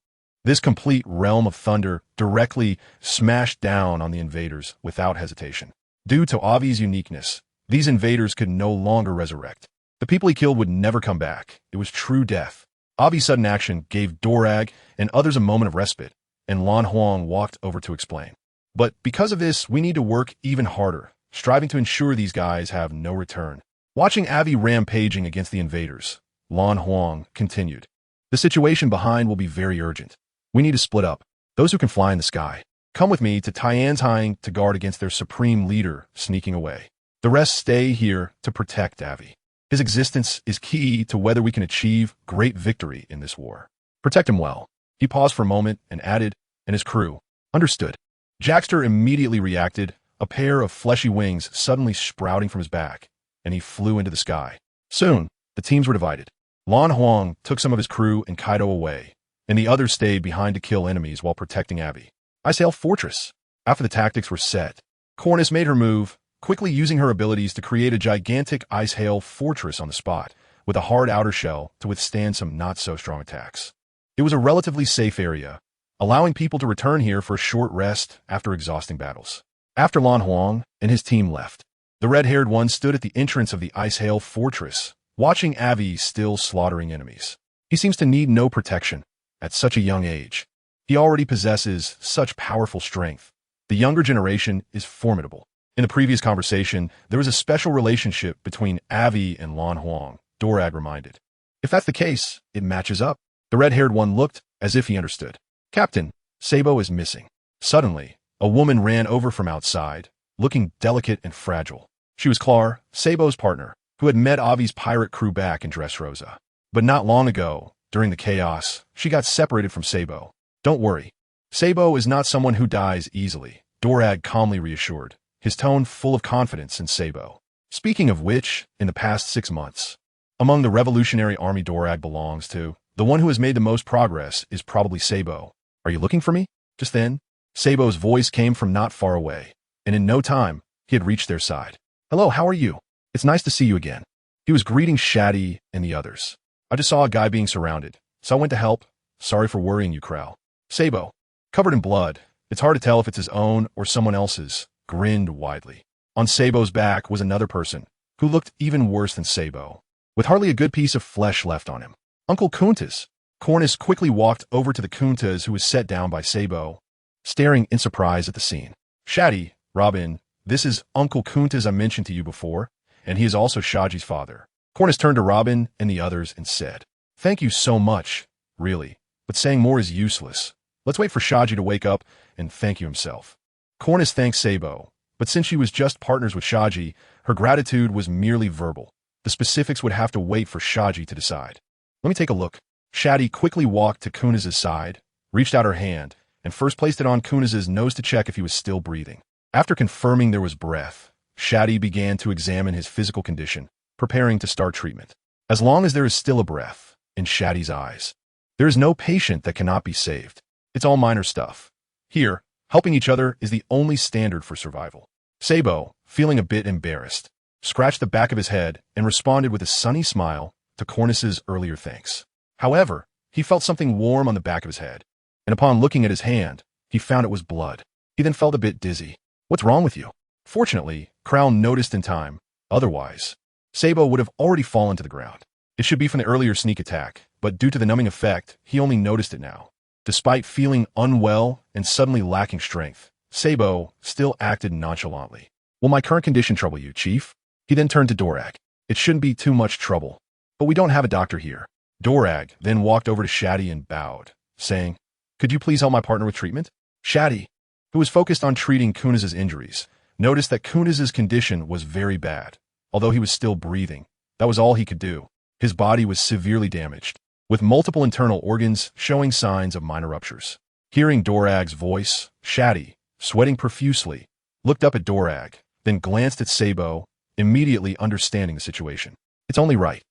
this complete realm of thunder directly smashed down on the invaders without hesitation. Due to Aivi's uniqueness, these invaders could no longer resurrect. The people he killed would never come back. It was true death. Aivi's sudden action gave Dorag and others a moment of respite, and Lan Huang walked over to explain. But because of this, we need to work even harder, striving to ensure these guys have no return. Watching Aivi rampaging against the invaders, Lan Huang continued. The situation behind will be very urgent. We need to split up. Those who can fly in the sky, come with me to Tianjin to guard against their supreme leader sneaking away. The rest stay here to protect Aivi. His existence is key to whether we can achieve great victory in this war. Protect him well. He paused for a moment and added, and his crew. Understood. Jackster immediately reacted, a pair of fleshy wings suddenly sprouting from his back, and he flew into the sky. Soon, the teams were divided. Lan Huang took some of his crew and Kaido away, and the others stayed behind to kill enemies while protecting Aivi. Ice Hail Fortress. After the tactics were set, Cornus made her move, quickly using her abilities to create a gigantic Ice Hail Fortress on the spot, with a hard outer shell to withstand some not-so-strong attacks. It was a relatively safe area, allowing people to return here for a short rest after exhausting battles. After Lan Huang and his team left, the red-haired one stood at the entrance of the Ice Hail Fortress, watching Aivi still slaughtering enemies. He seems to need no protection at such a young age. He already possesses such powerful strength. The younger generation is formidable. In the previous conversation, there was a special relationship between Aivi and Lan Huang, Dorag reminded. If that's the case, it matches up. The red-haired one looked as if he understood. Captain, Sabo is missing. Suddenly, a woman ran over from outside, looking delicate and fragile. She was Clar, Sabo's partner, who had met Aivi's pirate crew back in Dressrosa. But not long ago, during the chaos, she got separated from Sabo. Don't worry. Sabo is not someone who dies easily, Dorag calmly reassured, his tone full of confidence in Sabo. Speaking of which, in the past 6 months, among the Revolutionary Army Dorag belongs to, the one who has made the most progress is probably Sabo. Are you looking for me? Just then, Sabo's voice came from not far away, and in no time, he had reached their side. Hello, how are you? It's nice to see you again. He was greeting Shati and the others. I just saw a guy being surrounded, so I went to help. Sorry for worrying you, Crow. Sabo, covered in blood, it's hard to tell if it's his own or someone else's, grinned widely. On Sabo's back was another person, who looked even worse than Sabo, with hardly a good piece of flesh left on him. Uncle Kuntas. Cornus quickly walked over to the Kuntas who was set down by Sabo, staring in surprise at the scene. Shati, Robin, this is Uncle Kuntas I mentioned to you before, and he is also Shaji's father. Cornus turned to Robin and the others and said, Thank you so much, really, but saying more is useless. Let's wait for Shaji to wake up and thank you himself. Cornus thanked Sabo, but since she was just partners with Shaji, her gratitude was merely verbal. The specifics would have to wait for Shaji to decide. Let me take a look. Shati quickly walked to Kunas's side, reached out her hand, and first placed it on Kunas's nose to check if he was still breathing. After confirming there was breath, Shati began to examine his physical condition, preparing to start treatment. As long as there is still a breath, in Shati's eyes, there is no patient that cannot be saved. It's all minor stuff. Here, helping each other is the only standard for survival. Sabo, feeling a bit embarrassed, scratched the back of his head and responded with a sunny smile to Cornus's earlier thanks. However, he felt something warm on the back of his head, and upon looking at his hand, he found it was blood. He then felt a bit dizzy. What's wrong with you? Fortunately, Crown noticed in time. Otherwise, Sabo would have already fallen to the ground. It should be from the earlier sneak attack, but due to the numbing effect, he only noticed it now. Despite feeling unwell and suddenly lacking strength, Sabo still acted nonchalantly. Will my current condition trouble you, Chief? He then turned to Dorag. It shouldn't be too much trouble, but we don't have a doctor here. Dorag then walked over to Shati and bowed, saying, Could you please help my partner with treatment? Shati, who was focused on treating Kunas's injuries, noticed that Kunas's condition was very bad. Although he was still breathing, that was all he could do. His body was severely damaged, with multiple internal organs showing signs of minor ruptures. Hearing Dorag's voice, Shati, sweating profusely, looked up at Dorag, then glanced at Sabo, immediately understanding the situation. It's only right.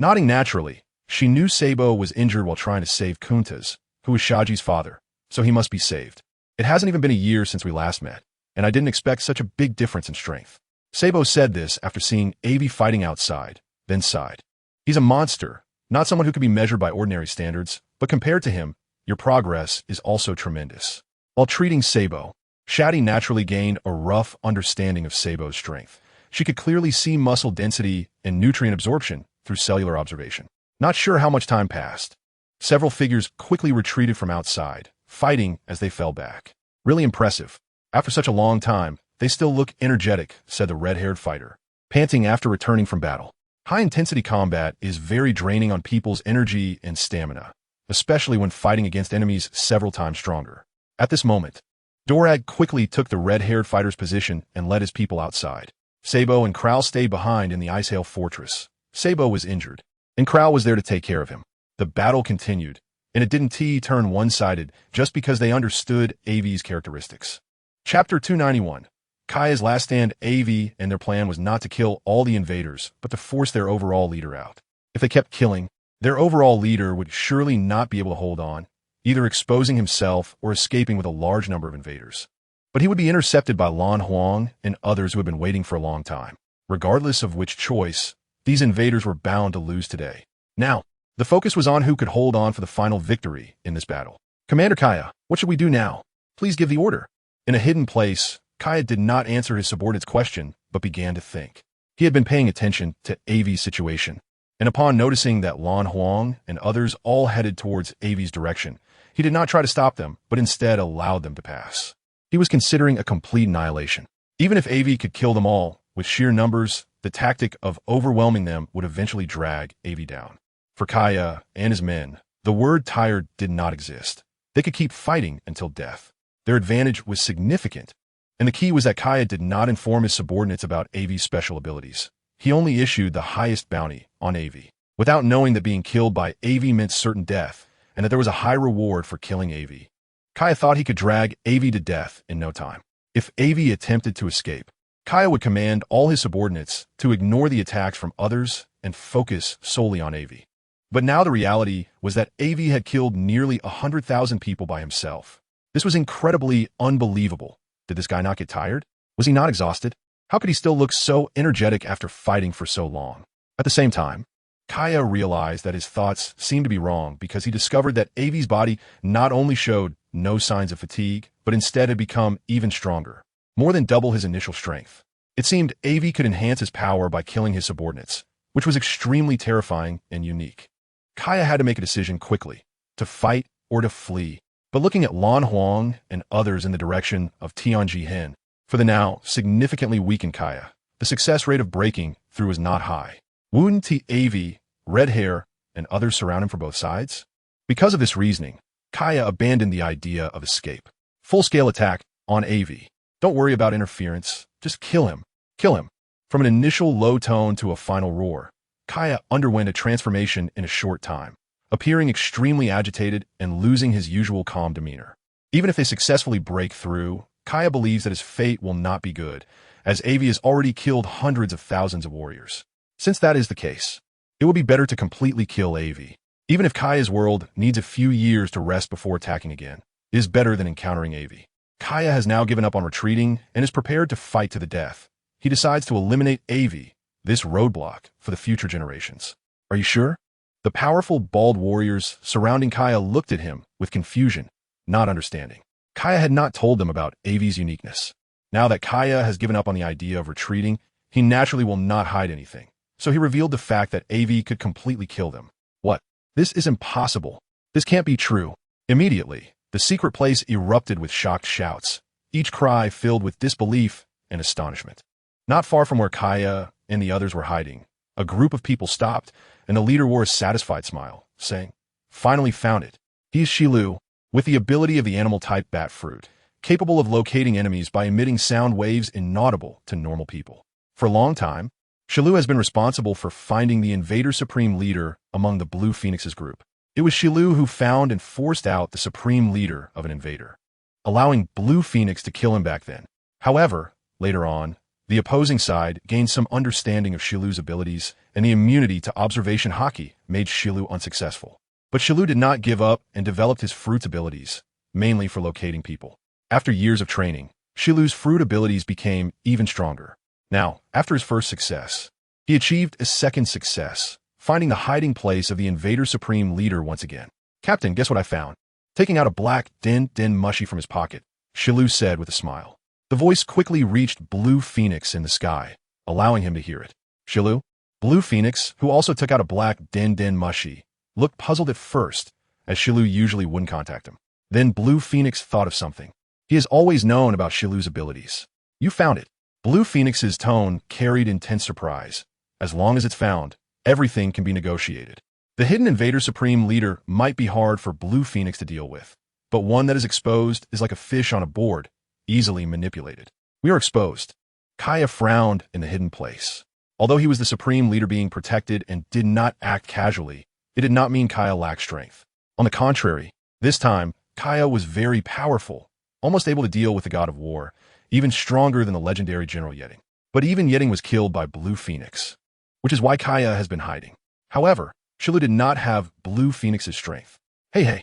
Nodding naturally, she knew Sabo was injured while trying to save Kuntas, who was Shaji's father, so he must be saved. It hasn't even been a year since we last met, and I didn't expect such a big difference in strength. Sabo said this after seeing Aivi fighting outside, then sighed. He's a monster, not someone who can be measured by ordinary standards, but compared to him, your progress is also tremendous. While treating Sabo, Shati naturally gained a rough understanding of Sabo's strength. She could clearly see muscle density and nutrient absorption through cellular observation. Not sure how much time passed. Several figures quickly retreated from outside, fighting as they fell back. Really impressive. After such a long time, they still look energetic, said the red-haired fighter, panting after returning from battle. High-intensity combat is very draining on people's energy and stamina, especially when fighting against enemies several times stronger. At this moment, Dorag quickly took the red-haired fighter's position and led his people outside. Sabo and Crow stayed behind in the Icehail fortress. Sabo was injured, and Crow was there to take care of him. The battle continued, and it didn't turn one-sided just because they understood Aivi's characteristics. Chapter 291. Kaya's last stand. Aivi and their plan was not to kill all the invaders, but to force their overall leader out. If they kept killing, their overall leader would surely not be able to hold on, either exposing himself or escaping with a large number of invaders. But he would be intercepted by Lan Huang and others who had been waiting for a long time. Regardless of which choice, these invaders were bound to lose today. Now, the focus was on who could hold on for the final victory in this battle. Commander Kaya, what should we do now? Please give the order. In a hidden place, Kaya did not answer his subordinate's question, but began to think. He had been paying attention to Aivi's situation, and upon noticing that Lan Huang and others all headed towards Aivi's direction, he did not try to stop them, but instead allowed them to pass. He was considering a complete annihilation. Even if Aivi could kill them all, with sheer numbers, the tactic of overwhelming them would eventually drag Aivi down. For Kaya and his men, the word tired did not exist. They could keep fighting until death. Their advantage was significant, and the key was that Kaya did not inform his subordinates about Aivi's special abilities. He only issued the highest bounty on Aivi, without knowing that being killed by Aivi meant certain death, and that there was a high reward for killing Aivi. Kaya thought he could drag Aivi to death in no time. If Aivi attempted to escape, Kaya would command all his subordinates to ignore the attacks from others and focus solely on Aivi. But now the reality was that Aivi had killed nearly 100,000 people by himself. This was incredibly unbelievable. Did this guy not get tired? Was he not exhausted? How could he still look so energetic after fighting for so long? At the same time, Kaya realized that his thoughts seemed to be wrong because he discovered that Aivi's body not only showed no signs of fatigue, but instead had become even stronger, more than double his initial strength. It seemed Aivi could enhance his power by killing his subordinates, which was extremely terrifying and unique. Kaya had to make a decision quickly, to fight or to flee. But looking at Lan Huang and others in the direction of Tianji Hen, for the now significantly weakened Kaya, the success rate of breaking through was not high. Wouldn't Aivi, red hair, and others surround him for both sides? Because of this reasoning, Kaya abandoned the idea of escape. Full-scale attack on Aivi. Don't worry about interference. Just kill him. Kill him. From an initial low tone to a final roar, Kaya underwent a transformation in a short time, appearing extremely agitated and losing his usual calm demeanor. Even if they successfully break through, Kaya believes that his fate will not be good, as Aivi has already killed hundreds of thousands of warriors. Since that is the case, it would be better to completely kill Aivi. Even if Kaya's world needs a few years to rest before attacking again, it is better than encountering Aivi. Kaya has now given up on retreating and is prepared to fight to the death. He decides to eliminate Aivi, this roadblock for the future generations. Are you sure? The powerful, bald warriors surrounding Kaya looked at him with confusion, not understanding. Kaya had not told them about Aivi's uniqueness. Now that Kaya has given up on the idea of retreating, he naturally will not hide anything. So he revealed the fact that Aivi could completely kill them. What? This is impossible. This can't be true. Immediately, the secret place erupted with shocked shouts, each cry filled with disbelief and astonishment. Not far from where Kaya and the others were hiding, a group of people stopped, and the leader wore a satisfied smile, saying, "Finally found it. He is Shilu, with the ability of the animal-type bat fruit, capable of locating enemies by emitting sound waves inaudible to normal people. For a long time, Shilu has been responsible for finding the Invader Supreme Leader among the Blue Phoenix's group. It was Shilu who found and forced out the Supreme Leader of an invader, allowing Blue Phoenix to kill him back then. However, later on, the opposing side gained some understanding of Shilu's abilities, and the immunity to observation haki made Shilu unsuccessful. But Shilu did not give up and developed his fruit's abilities, mainly for locating people. After years of training, Shilu's fruit abilities became even stronger. Now, after his first success, he achieved a second success, finding the hiding place of the Invader Supreme Leader once again. "Captain, guess what I found?" Taking out a black din mushy from his pocket, Shilu said with a smile. The voice quickly reached Blue Phoenix in the sky, allowing him to hear it. Shilu? Blue Phoenix, who also took out a black din mushy, looked puzzled at first, as Shilu usually wouldn't contact him. Then Blue Phoenix thought of something. He has always known about Shilu's abilities. "You found it." Blue Phoenix's tone carried intense surprise. As long as it's found, everything can be negotiated. The hidden Invader Supreme Leader might be hard for Blue Phoenix to deal with, but one that is exposed is like a fish on a board, easily manipulated. "We are exposed." Kaya frowned in the hidden place. Although he was the Supreme Leader being protected and did not act casually, it did not mean Kaya lacked strength. On the contrary, this time, Kaya was very powerful, almost able to deal with the God of War, even stronger than the legendary General Yeting. But even Yeting was killed by Blue Phoenix, which is why Kaya has been hiding. However, Shilu did not have Blue Phoenix's strength. Hey,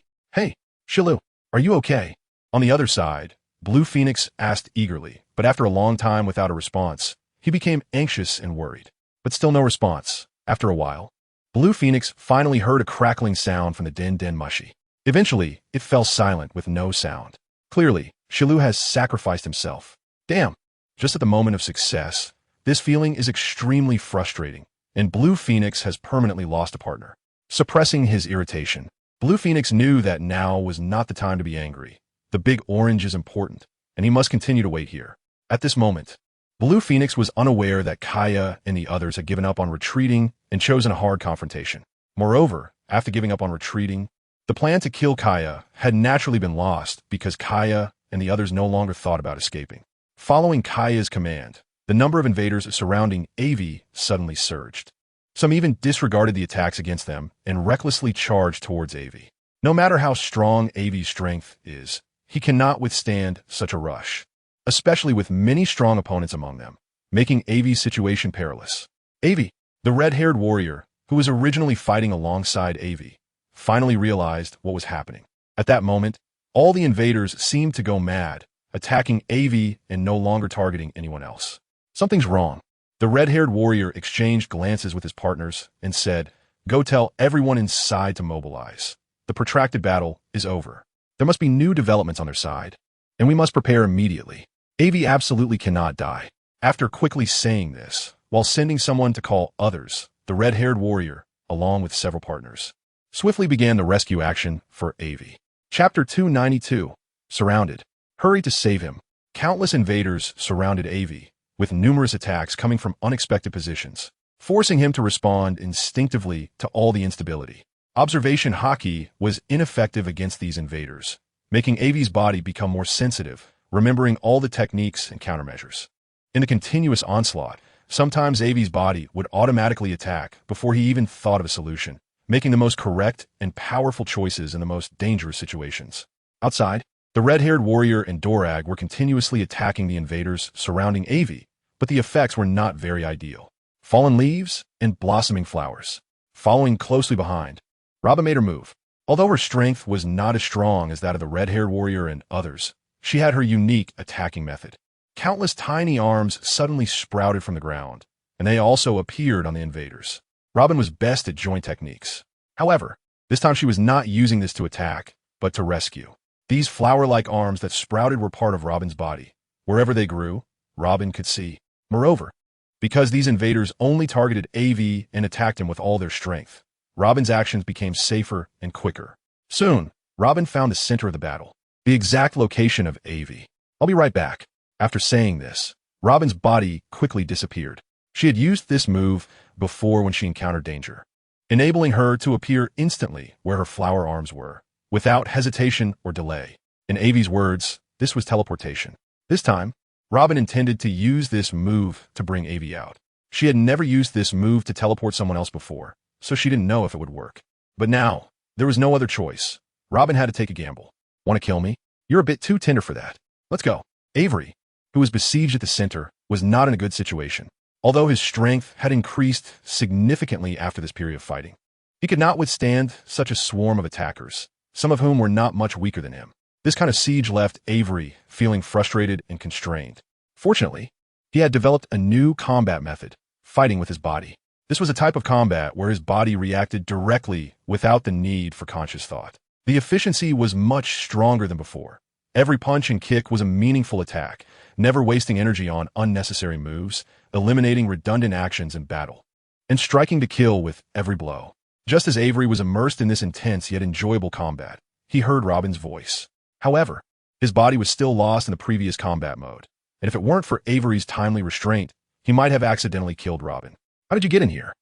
Shilu, are you okay?" On the other side, Blue Phoenix asked eagerly, but after a long time without a response, he became anxious and worried. But still no response. After a while, Blue Phoenix finally heard a crackling sound from the din mushy. Eventually, it fell silent with no sound. Clearly, Shilu has sacrificed himself. Damn! Just at the moment of success, this feeling is extremely frustrating, and Blue Phoenix has permanently lost a partner. Suppressing his irritation, Blue Phoenix knew that now was not the time to be angry. The big orange is important, and he must continue to wait here. At this moment, Blue Phoenix was unaware that Kaya and the others had given up on retreating and chosen a hard confrontation. Moreover, after giving up on retreating, the plan to kill Kaya had naturally been lost because Kaya and the others no longer thought about escaping. Following Kaya's command, the number of invaders surrounding Aivi suddenly surged. Some even disregarded the attacks against them and recklessly charged towards Aivi. No matter how strong Aivi's strength is, he cannot withstand such a rush, especially with many strong opponents among them, making Aivi's situation perilous. Aivi, the red-haired warrior, who was originally fighting alongside Aivi, finally realized what was happening. At that moment, all the invaders seemed to go mad, attacking Aivi and no longer targeting anyone else. Something's wrong. The red-haired warrior exchanged glances with his partners and said, "Go tell everyone inside to mobilize. The protracted battle is over. There must be new developments on their side, and we must prepare immediately. Aivi absolutely cannot die." After quickly saying this, while sending someone to call others, the red-haired warrior, along with several partners, swiftly began the rescue action for Aivi. Chapter 292. Surrounded. Hurry to save him. Countless invaders surrounded Aivi, with numerous attacks coming from unexpected positions, forcing him to respond instinctively to all the instability. Observation Haki was ineffective against these invaders, making Aivi's body become more sensitive, remembering all the techniques and countermeasures. In the continuous onslaught, sometimes Aivi's body would automatically attack before he even thought of a solution, making the most correct and powerful choices in the most dangerous situations. Outside, the red-haired warrior and Dorag were continuously attacking the invaders surrounding Aivi, but the effects were not very ideal. Fallen leaves and blossoming flowers. Following closely behind, Robin made her move. Although her strength was not as strong as that of the red-haired warrior and others, she had her unique attacking method. Countless tiny arms suddenly sprouted from the ground, and they also appeared on the invaders. Robin was best at joint techniques. However, this time she was not using this to attack, but to rescue. These flower-like arms that sprouted were part of Robin's body. Wherever they grew, Robin could see. Moreover, because these invaders only targeted Aivi and attacked him with all their strength, Robin's actions became safer and quicker. Soon, Robin found the center of the battle, the exact location of Aivi. "I'll be right back." After saying this, Robin's body quickly disappeared. She had used this move before when she encountered danger, enabling her to appear instantly where her flower arms were, without hesitation or delay. In Aivi's words, this was teleportation. This time, Robin intended to use this move to bring Aivi out. She had never used this move to teleport someone else before, so she didn't know if it would work. But now, there was no other choice. Robin had to take a gamble. "Want to kill me? You're a bit too tender for that. Let's go." Avery, who was besieged at the center, was not in a good situation. Although his strength had increased significantly after this period of fighting, he could not withstand such a swarm of attackers, some of whom were not much weaker than him. This kind of siege left Avery feeling frustrated and constrained. Fortunately, he had developed a new combat method, fighting with his body. This was a type of combat where his body reacted directly without the need for conscious thought. The efficiency was much stronger than before. Every punch and kick was a meaningful attack, never wasting energy on unnecessary moves, eliminating redundant actions in battle, and striking to kill with every blow. Just as Avery was immersed in this intense yet enjoyable combat, he heard Robin's voice. However, his body was still lost in the previous combat mode, and if it weren't for Avery's timely restraint, he might have accidentally killed Robin. "How did you get in here?"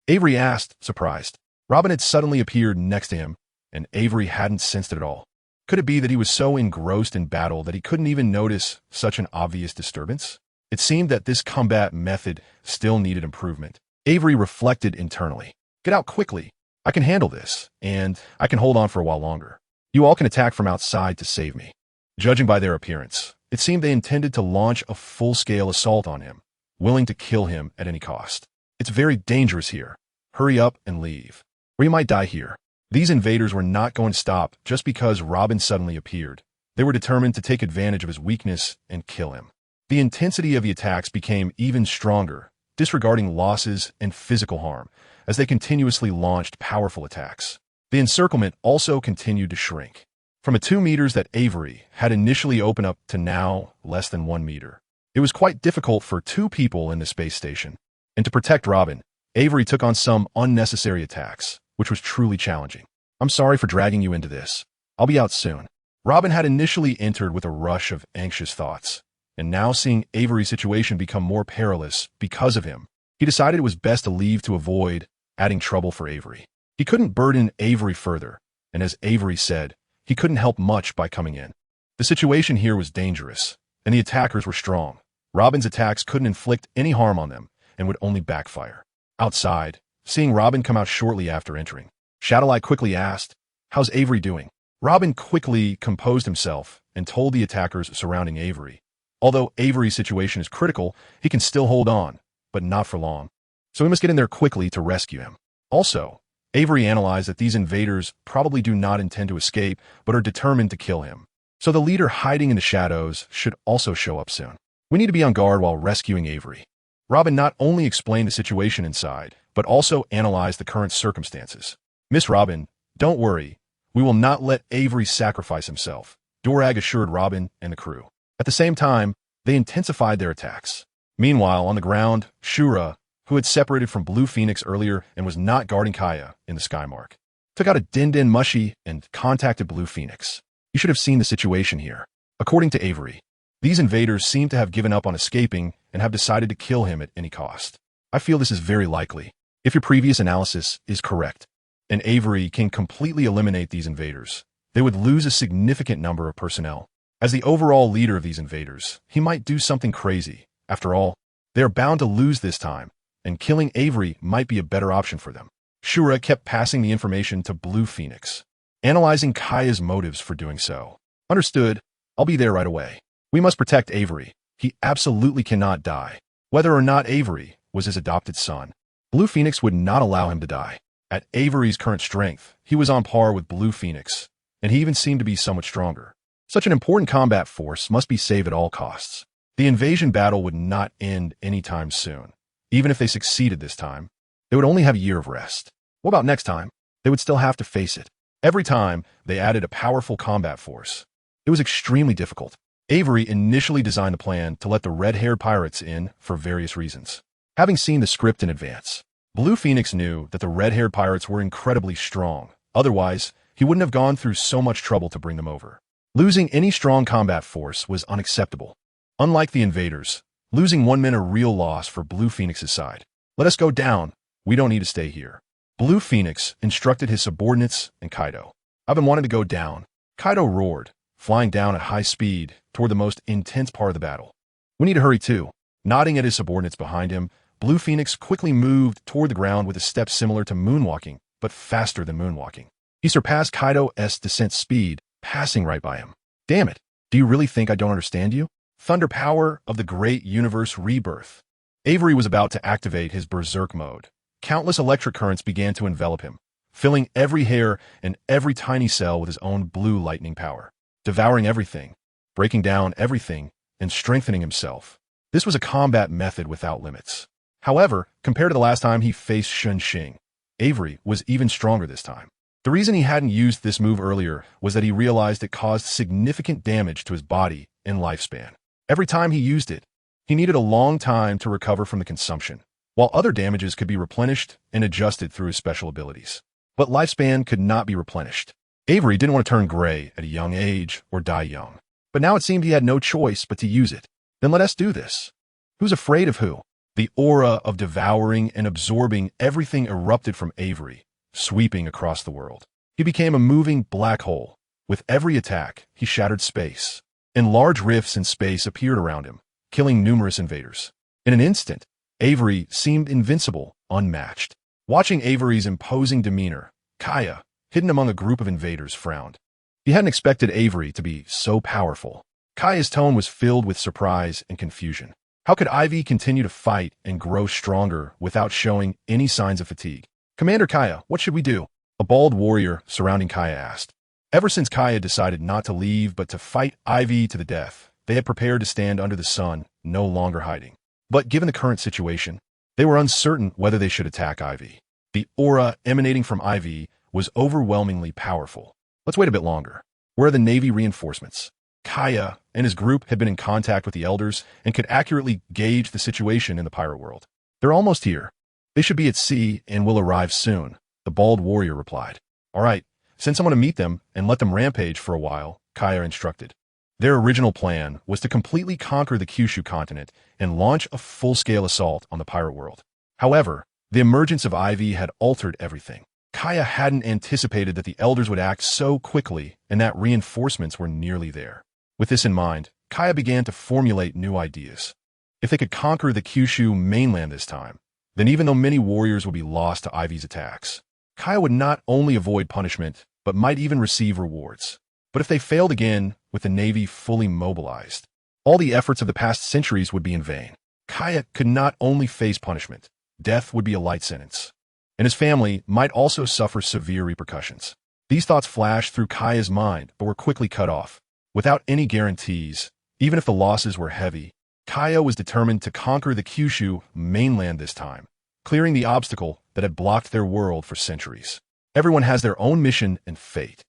Avery asked, surprised. Robin had suddenly appeared next to him, and Avery hadn't sensed it at all. Could it be that he was so engrossed in battle that he couldn't even notice such an obvious disturbance? It seemed that this combat method still needed improvement. Avery reflected internally. "Get out quickly. I can handle this, and I can hold on for a while longer. You all can attack from outside to save me." Judging by their appearance, it seemed they intended to launch a full-scale assault on him, willing to kill him at any cost. "It's very dangerous here. Hurry up and leave, or you might die here." These invaders were not going to stop just because Robin suddenly appeared. They were determined to take advantage of his weakness and kill him. The intensity of the attacks became even stronger, disregarding losses and physical harm, as they continuously launched powerful attacks. The encirclement also continued to shrink, from a 2 meters that Avery had initially opened up to now less than 1 meter. It was quite difficult for 2 people in the space station, and to protect Robin, Avery took on some unnecessary attacks, which was truly challenging. "I'm sorry for dragging you into this. I'll be out soon." Robin had initially entered with a rush of anxious thoughts. and now seeing Avery's situation become more perilous because of him, he decided it was best to leave to avoid adding trouble for Avery. He couldn't burden Avery further, and as Avery said, he couldn't help much by coming in. The situation here was dangerous, and the attackers were strong. Robin's attacks couldn't inflict any harm on them and would only backfire. Outside, seeing Robin come out shortly after entering, Shati quickly asked, "How's Avery doing?" Robin quickly composed himself and told the attackers surrounding Avery. Although Avery's situation is critical, he can still hold on, but not for long. So we must get in there quickly to rescue him. Also, Avery analyzed that these invaders probably do not intend to escape, but are determined to kill him. So the leader hiding in the shadows should also show up soon. We need to be on guard while rescuing Avery. Robin not only explained the situation inside, but also analyzed the current circumstances. "Miss Robin, don't worry. We will not let Avery sacrifice himself," Dorag assured Robin and the crew. At the same time, they intensified their attacks. Meanwhile, on the ground, Shura, who had separated from Blue Phoenix earlier and was not guarding Kaya in the Skymark, took out a Din Mushy and contacted Blue Phoenix. "You should have seen the situation here." According to Avery, these invaders seem to have given up on escaping and have decided to kill him at any cost. "I feel this is very likely, if your previous analysis is correct, and Avery can completely eliminate these invaders. They would lose a significant number of personnel. As the overall leader of these invaders, he might do something crazy. After all, they are bound to lose this time, and killing Avery might be a better option for them." Shura kept passing the information to Blue Phoenix, analyzing Kaya's motives for doing so. "Understood. I'll be there right away. We must protect Avery. He absolutely cannot die, whether or not Avery was his adopted son. Blue Phoenix would not allow him to die. At Avery's current strength, he was on par with Blue Phoenix, and he even seemed to be somewhat stronger. Such an important combat force must be saved at all costs. The invasion battle would not end anytime soon. Even if they succeeded this time, they would only have a year of rest. What about next time? They would still have to face it. Every time, they added a powerful combat force. It was extremely difficult. Avery initially designed the plan to let the red-haired pirates in for various reasons. Having seen the script in advance, Blue Phoenix knew that the red-haired pirates were incredibly strong. Otherwise, he wouldn't have gone through so much trouble to bring them over. Losing any strong combat force was unacceptable. Unlike the invaders, losing one meant a real loss for Blue Phoenix's side. "Let us go down. We don't need to stay here." Blue Phoenix instructed his subordinates and Kaido. "I've been wanting to go down." Kaido roared, flying down at high speed toward the most intense part of the battle. "We need to hurry too." Nodding at his subordinates behind him, Blue Phoenix quickly moved toward the ground with a step similar to moonwalking, but faster than moonwalking. He surpassed Kaido's descent speed, passing right by him. "Damn it, do you really think I don't understand you?" Thunder power of the great universe rebirth. Avery was about to activate his berserk mode. Countless electric currents began to envelop him, filling every hair and every tiny cell with his own blue lightning power, devouring everything, breaking down everything, and strengthening himself. This was a combat method without limits. However, compared to the last time he faced Shun Xing, Avery was even stronger this time. The reason he hadn't used this move earlier was that he realized it caused significant damage to his body and lifespan. Every time he used it, he needed a long time to recover from the consumption, while other damages could be replenished and adjusted through his special abilities. But lifespan could not be replenished. Avery didn't want to turn gray at a young age or die young. But now it seemed he had no choice but to use it. Then let us do this. Who's afraid of who? The aura of devouring and absorbing everything erupted from Avery, sweeping across the world. He became a moving black hole. With every attack, he shattered space, and large rifts in space appeared around him, killing numerous invaders. In an instant, Avery seemed invincible, unmatched. Watching Avery's imposing demeanor, Kaya, hidden among a group of invaders, frowned. He hadn't expected Avery to be so powerful. Kaya's tone was filled with surprise and confusion. How could Aivi continue to fight and grow stronger without showing any signs of fatigue? "Commander Kaya, what should we do?" A bald warrior surrounding Kaya asked. Ever since Kaya decided not to leave but to fight Aivi to the death, they had prepared to stand under the sun, no longer hiding. But given the current situation, they were uncertain whether they should attack Aivi. The aura emanating from Aivi was overwhelmingly powerful. Let's wait a bit longer. Where are the Navy reinforcements? Kaya and his group had been in contact with the elders and could accurately gauge the situation in the pirate world. They're almost here. They should be at sea and will arrive soon, the bald warrior replied. All right, send someone to meet them and let them rampage for a while, Kaya instructed. Their original plan was to completely conquer the Kyushu continent and launch a full-scale assault on the pirate world. However, the emergence of Aivi had altered everything. Kaya hadn't anticipated that the elders would act so quickly and that reinforcements were nearly there. With this in mind, Kaya began to formulate new ideas. If they could conquer the Kyushu mainland this time, then even though many warriors would be lost to Aivi's attacks, Kaya would not only avoid punishment, but might even receive rewards. But if they failed again, with the navy fully mobilized, all the efforts of the past centuries would be in vain. Kaya could not only face punishment, death would be a light sentence, and his family might also suffer severe repercussions. These thoughts flashed through Kaya's mind, but were quickly cut off. Without any guarantees, even if the losses were heavy, Kaya was determined to conquer the Kyushu mainland this time, clearing the obstacle that had blocked their world for centuries. Everyone has their own mission and fate.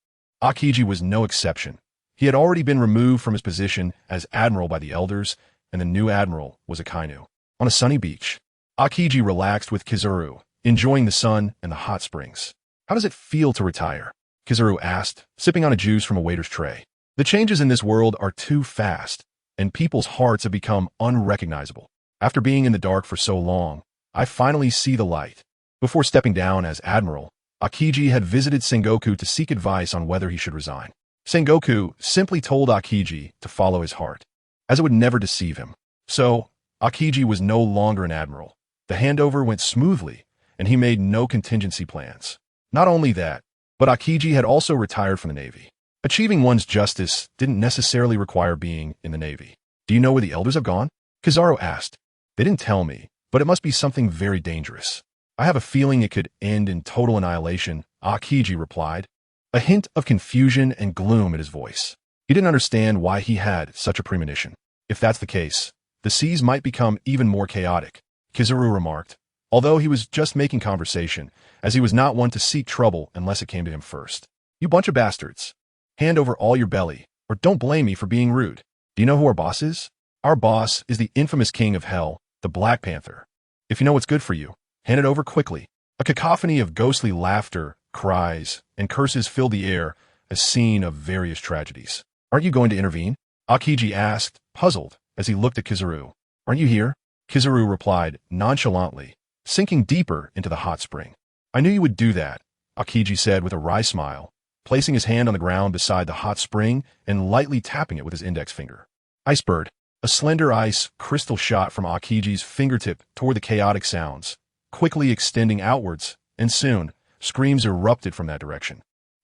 Akiji was no exception. He had already been removed from his position as admiral by the elders, and the new admiral was Akainu. On a sunny beach, Akiji relaxed with Kizuru, enjoying the sun and the hot springs. "How does it feel to retire?" Kizuru asked, sipping on a juice from a waiter's tray. "The changes in this world are too fast, and people's hearts have become unrecognizable. After being in the dark for so long, I finally see the light." Before stepping down as admiral, Akiji had visited Sengoku to seek advice on whether he should resign. Sengoku simply told Akiji to follow his heart, as it would never deceive him. So, Akiji was no longer an admiral. The handover went smoothly, and he made no contingency plans. Not only that, but Akiji had also retired from the Navy. Achieving one's justice didn't necessarily require being in the Navy. "Do you know where the elders have gone?" Kizaru asked. "They didn't tell me, but it must be something very dangerous. I have a feeling it could end in total annihilation," Akiji replied, a hint of confusion and gloom in his voice. He didn't understand why he had such a premonition. "If that's the case, the seas might become even more chaotic," Kizaru remarked, although he was just making conversation, as he was not one to seek trouble unless it came to him first. "You bunch of bastards. Hand over all your belly, or don't blame me for being rude. Do you know who our boss is? Our boss is the infamous king of hell, the Black Panther. If you know what's good for you, hand it over quickly." A cacophony of ghostly laughter, cries, and curses filled the air, a scene of various tragedies. "Aren't you going to intervene?" Akiji asked, puzzled, as he looked at Kizaru. "Aren't you here?" Kizaru replied nonchalantly, sinking deeper into the hot spring. "I knew you would do that," Akiji said with a wry smile, placing his hand on the ground beside the hot spring and lightly tapping it with his index finger. Icebird, a slender ice crystal shot from Akiji's fingertip toward the chaotic sounds, quickly extending outwards, and soon, screams erupted from that direction.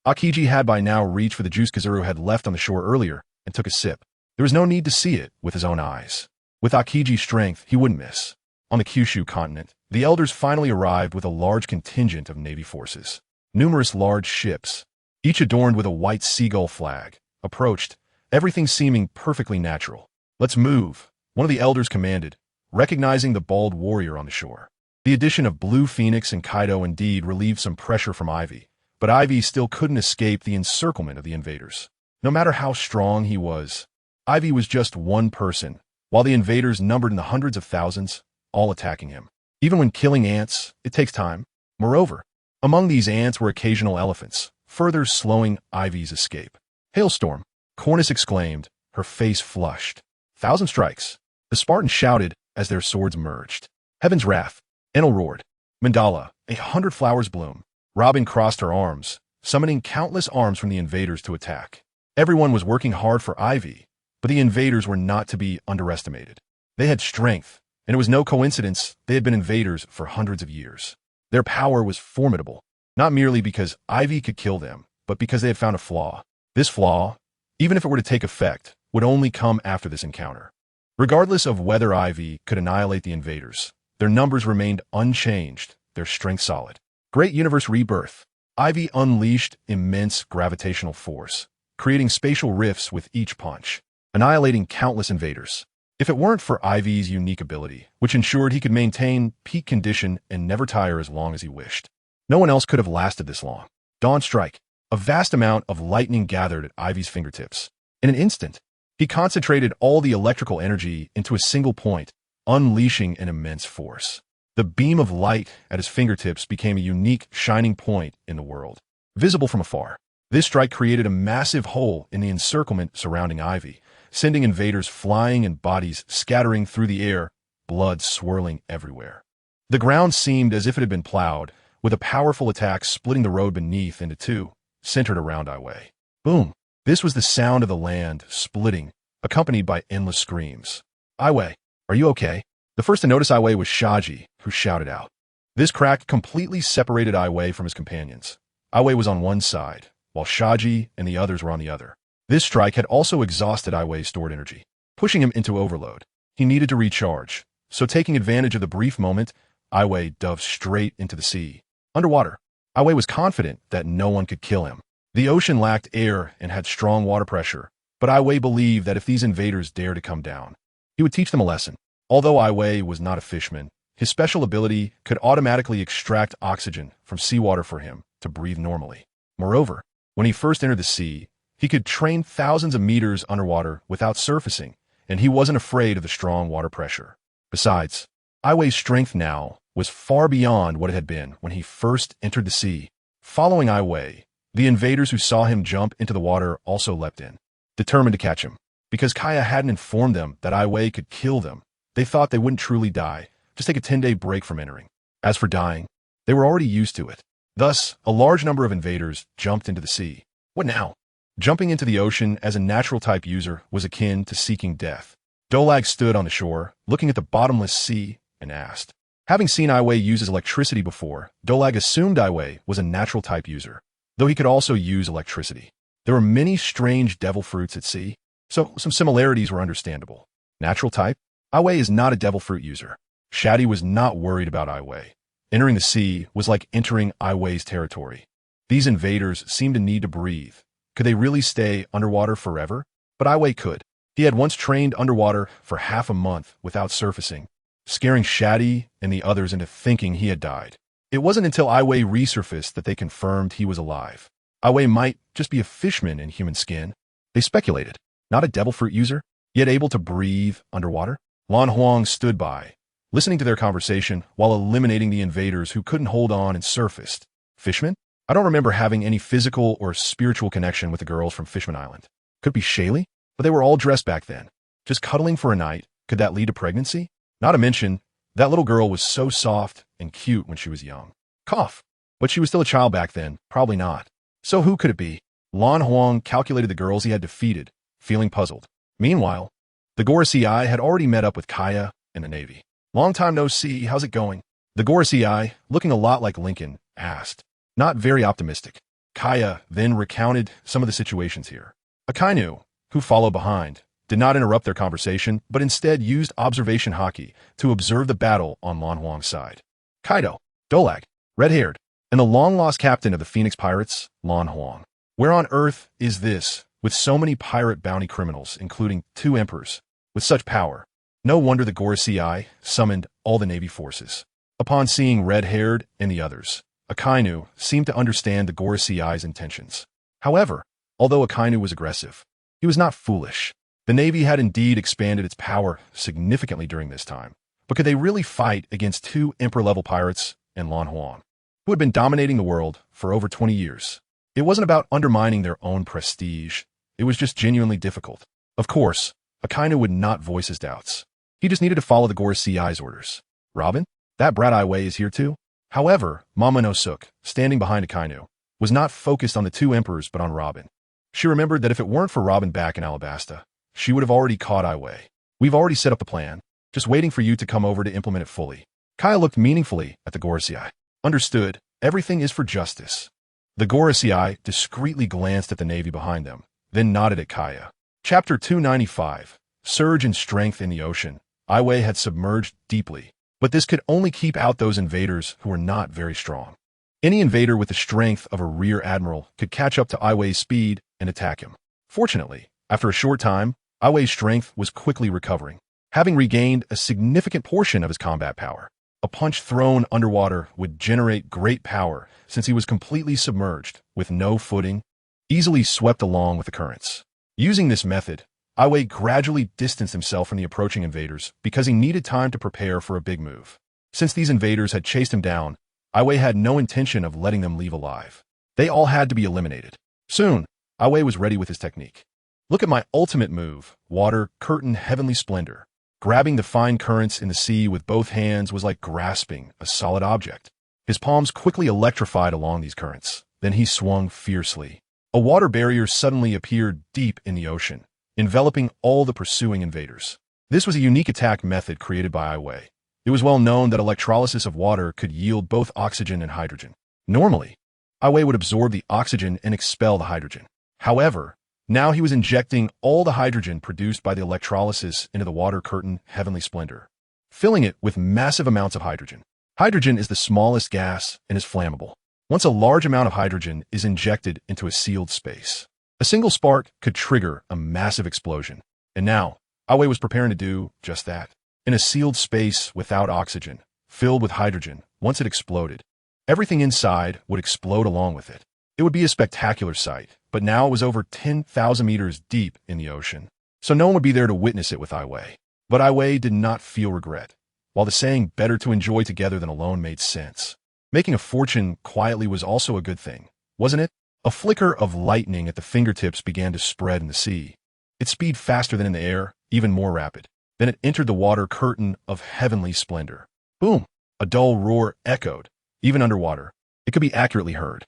Akiji had by now reached for the juice Kizuru had left on the shore earlier and took a sip. There was no need to see it with his own eyes. With Akiji's strength, he wouldn't miss. On the Kyushu continent, the elders finally arrived with a large contingent of Navy forces. Numerous large ships, each adorned with a white seagull flag, approached, everything seeming perfectly natural. "Let's move," one of the elders commanded, recognizing the bald warrior on the shore. The addition of Blue Phoenix and Kaido indeed relieved some pressure from Aivi, but Aivi still couldn't escape the encirclement of the invaders. No matter how strong he was, Aivi was just one person, while the invaders numbered in the hundreds of thousands, all attacking him. Even when killing ants, it takes time. Moreover, among these ants were occasional elephants, further slowing Aivi's escape. "Hailstorm," Cornus exclaimed, her face flushed. "Thousand strikes," the Spartans shouted as their swords merged. "Heaven's wrath," Enel roared. "Mandala, 100 flowers bloom." Robin crossed her arms, summoning countless arms from the invaders to attack. Everyone was working hard for Aivi, but the invaders were not to be underestimated. They had strength, and it was no coincidence they had been invaders for hundreds of years. Their power was formidable, not merely because Aivi could kill them, but because they had found a flaw. This flaw, even if it were to take effect, would only come after this encounter. Regardless of whether Aivi could annihilate the invaders, their numbers remained unchanged, their strength solid. Great universe rebirth. Aivi unleashed immense gravitational force, creating spatial rifts with each punch, annihilating countless invaders. If it weren't for Aivi's unique ability, which ensured he could maintain peak condition and never tire as long as he wished, no one else could have lasted this long. Dawn strike. A vast amount of lightning gathered at Aivi's fingertips. In an instant, he concentrated all the electrical energy into a single point, unleashing an immense force. The beam of light at his fingertips became a unique, shining point in the world, visible from afar. This strike created a massive hole in the encirclement surrounding Aivi, sending invaders flying and bodies scattering through the air, blood swirling everywhere. The ground seemed as if it had been plowed, with a powerful attack splitting the road beneath into two, centered around Aivi. Boom! This was the sound of the land splitting, accompanied by endless screams. Aivi, are you okay? The first to notice Aivi was Shati, who shouted out. This crack completely separated Aivi from his companions. Aivi was on one side, while Shati and the others were on the other. This strike had also exhausted Aivi's stored energy, pushing him into overload. He needed to recharge, so taking advantage of the brief moment, Aivi dove straight into the sea. Underwater, Aivi was confident that no one could kill him. The ocean lacked air and had strong water pressure, but Aivi believed that if these invaders dared to come down, he would teach them a lesson. Although Aivi was not a fisherman, his special ability could automatically extract oxygen from seawater for him to breathe normally. Moreover, when he first entered the sea, he could train thousands of meters underwater without surfacing, and he wasn't afraid of the strong water pressure. Besides, Aivi's strength now was far beyond what it had been when he first entered the sea. Following Aivi, the invaders who saw him jump into the water also leapt in, determined to catch him. Because Kaya hadn't informed them that Aivi could kill them, they thought they wouldn't truly die, just take a 10-day break from entering. As for dying, they were already used to it. Thus, a large number of invaders jumped into the sea. What now? Jumping into the ocean as a natural-type user was akin to seeking death. Dolag stood on the shore, looking at the bottomless sea, and asked. Having seen Aivi use electricity before, Dolag assumed Aivi was a natural-type user, though he could also use electricity. There were many strange devil fruits at sea, so some similarities were understandable. Natural type? Aivi is not a devil fruit user. Shati was not worried about Aivi. Entering the sea was like entering Aivi's territory. These invaders seemed to need to breathe. Could they really stay underwater forever? But Aivi could. He had once trained underwater for half a month without surfacing, scaring Shati and the others into thinking he had died. It wasn't until Aivi resurfaced that they confirmed he was alive. Aivi might just be a fishman in human skin. They speculated. Not a devil fruit user, yet able to breathe underwater? Lan Huang stood by, listening to their conversation while eliminating the invaders who couldn't hold on and surfaced. Fishmen? I don't remember having any physical or spiritual connection with the girls from Fishman Island. Could be Shaylee? But they were all dressed back then. Just cuddling for a night, could that lead to pregnancy? Not to mention, that little girl was so soft and cute when she was young. Cough. But she was still a child back then, probably not. So who could it be? Lan Huang calculated the girls he had defeated, feeling puzzled. Meanwhile, the Gorosei had already met up with Kaya and the Navy. Long time no see, how's it going? The Gorosei, looking a lot like Lincoln, asked. Not very optimistic. Kaya then recounted some of the situations here. Akainu, who followed behind, did not interrupt their conversation, but instead used observation hockey to observe the battle on Lan Huang's side. Kaido, Dolag, red-haired, and the long-lost captain of the Phoenix Pirates, Lan Huang. Where on earth is this, with so many pirate bounty criminals, including 2 emperors, with such power? No wonder the Gorosei summoned all the Navy forces. Upon seeing red-haired and the others, Akainu seemed to understand the Gorosei's intentions. However, although Akainu was aggressive, he was not foolish. The Navy had indeed expanded its power significantly during this time, but could they really fight against 2 emperor-level pirates and Lan Huang, who had been dominating the world for over 20 years? It wasn't about undermining their own prestige. It was just genuinely difficult. Of course, Akainu would not voice his doubts. He just needed to follow the Gorosei's orders. Robin? That brat Aivi is here too? However, Momonosuke, standing behind Akainu, was not focused on the 2 emperors but on Robin. She remembered that if it weren't for Robin back in Alabasta, she would have already caught Aivi. We've already set up the plan, just waiting for you to come over to implement it fully. Kaya looked meaningfully at the Gorosei. Understood, everything is for justice. The Gorosei discreetly glanced at the Navy behind them, then nodded at Kaya. Chapter 295, Surge in Strength in the Ocean. Aivi had submerged deeply, but this could only keep out those invaders who were not very strong. Any invader with the strength of a rear admiral could catch up to Aivi's speed and attack him. Fortunately, after a short time, Aivi's strength was quickly recovering, having regained a significant portion of his combat power. A punch thrown underwater would generate great power since he was completely submerged, with no footing, easily swept along with the currents. Using this method, Aivi gradually distanced himself from the approaching invaders because he needed time to prepare for a big move. Since these invaders had chased him down, Aivi had no intention of letting them leave alive. They all had to be eliminated. Soon, Aivi was ready with his technique. Look at my ultimate move, water, curtain, heavenly splendor. Grabbing the fine currents in the sea with both hands was like grasping a solid object. His palms quickly electrified along these currents. Then he swung fiercely. A water barrier suddenly appeared deep in the ocean, enveloping all the pursuing invaders. This was a unique attack method created by Aivi. It was well known that electrolysis of water could yield both oxygen and hydrogen. Normally, Aivi would absorb the oxygen and expel the hydrogen. However, now he was injecting all the hydrogen produced by the electrolysis into the water curtain heavenly splendor, filling it with massive amounts of hydrogen. Hydrogen is the smallest gas and is flammable. Once a large amount of hydrogen is injected into a sealed space, a single spark could trigger a massive explosion. And now, Aivi was preparing to do just that. In a sealed space without oxygen, filled with hydrogen, once it exploded, everything inside would explode along with it. It would be a spectacular sight, but now it was over 10,000 meters deep in the ocean, so no one would be there to witness it with Aivi. But Aivi did not feel regret. While the saying better to enjoy together than alone made sense, making a fortune quietly was also a good thing, wasn't it? A flicker of lightning at the fingertips began to spread in the sea. Its speed faster than in the air, even more rapid. Then it entered the water curtain of heavenly splendor. Boom! A dull roar echoed, even underwater. It could be accurately heard.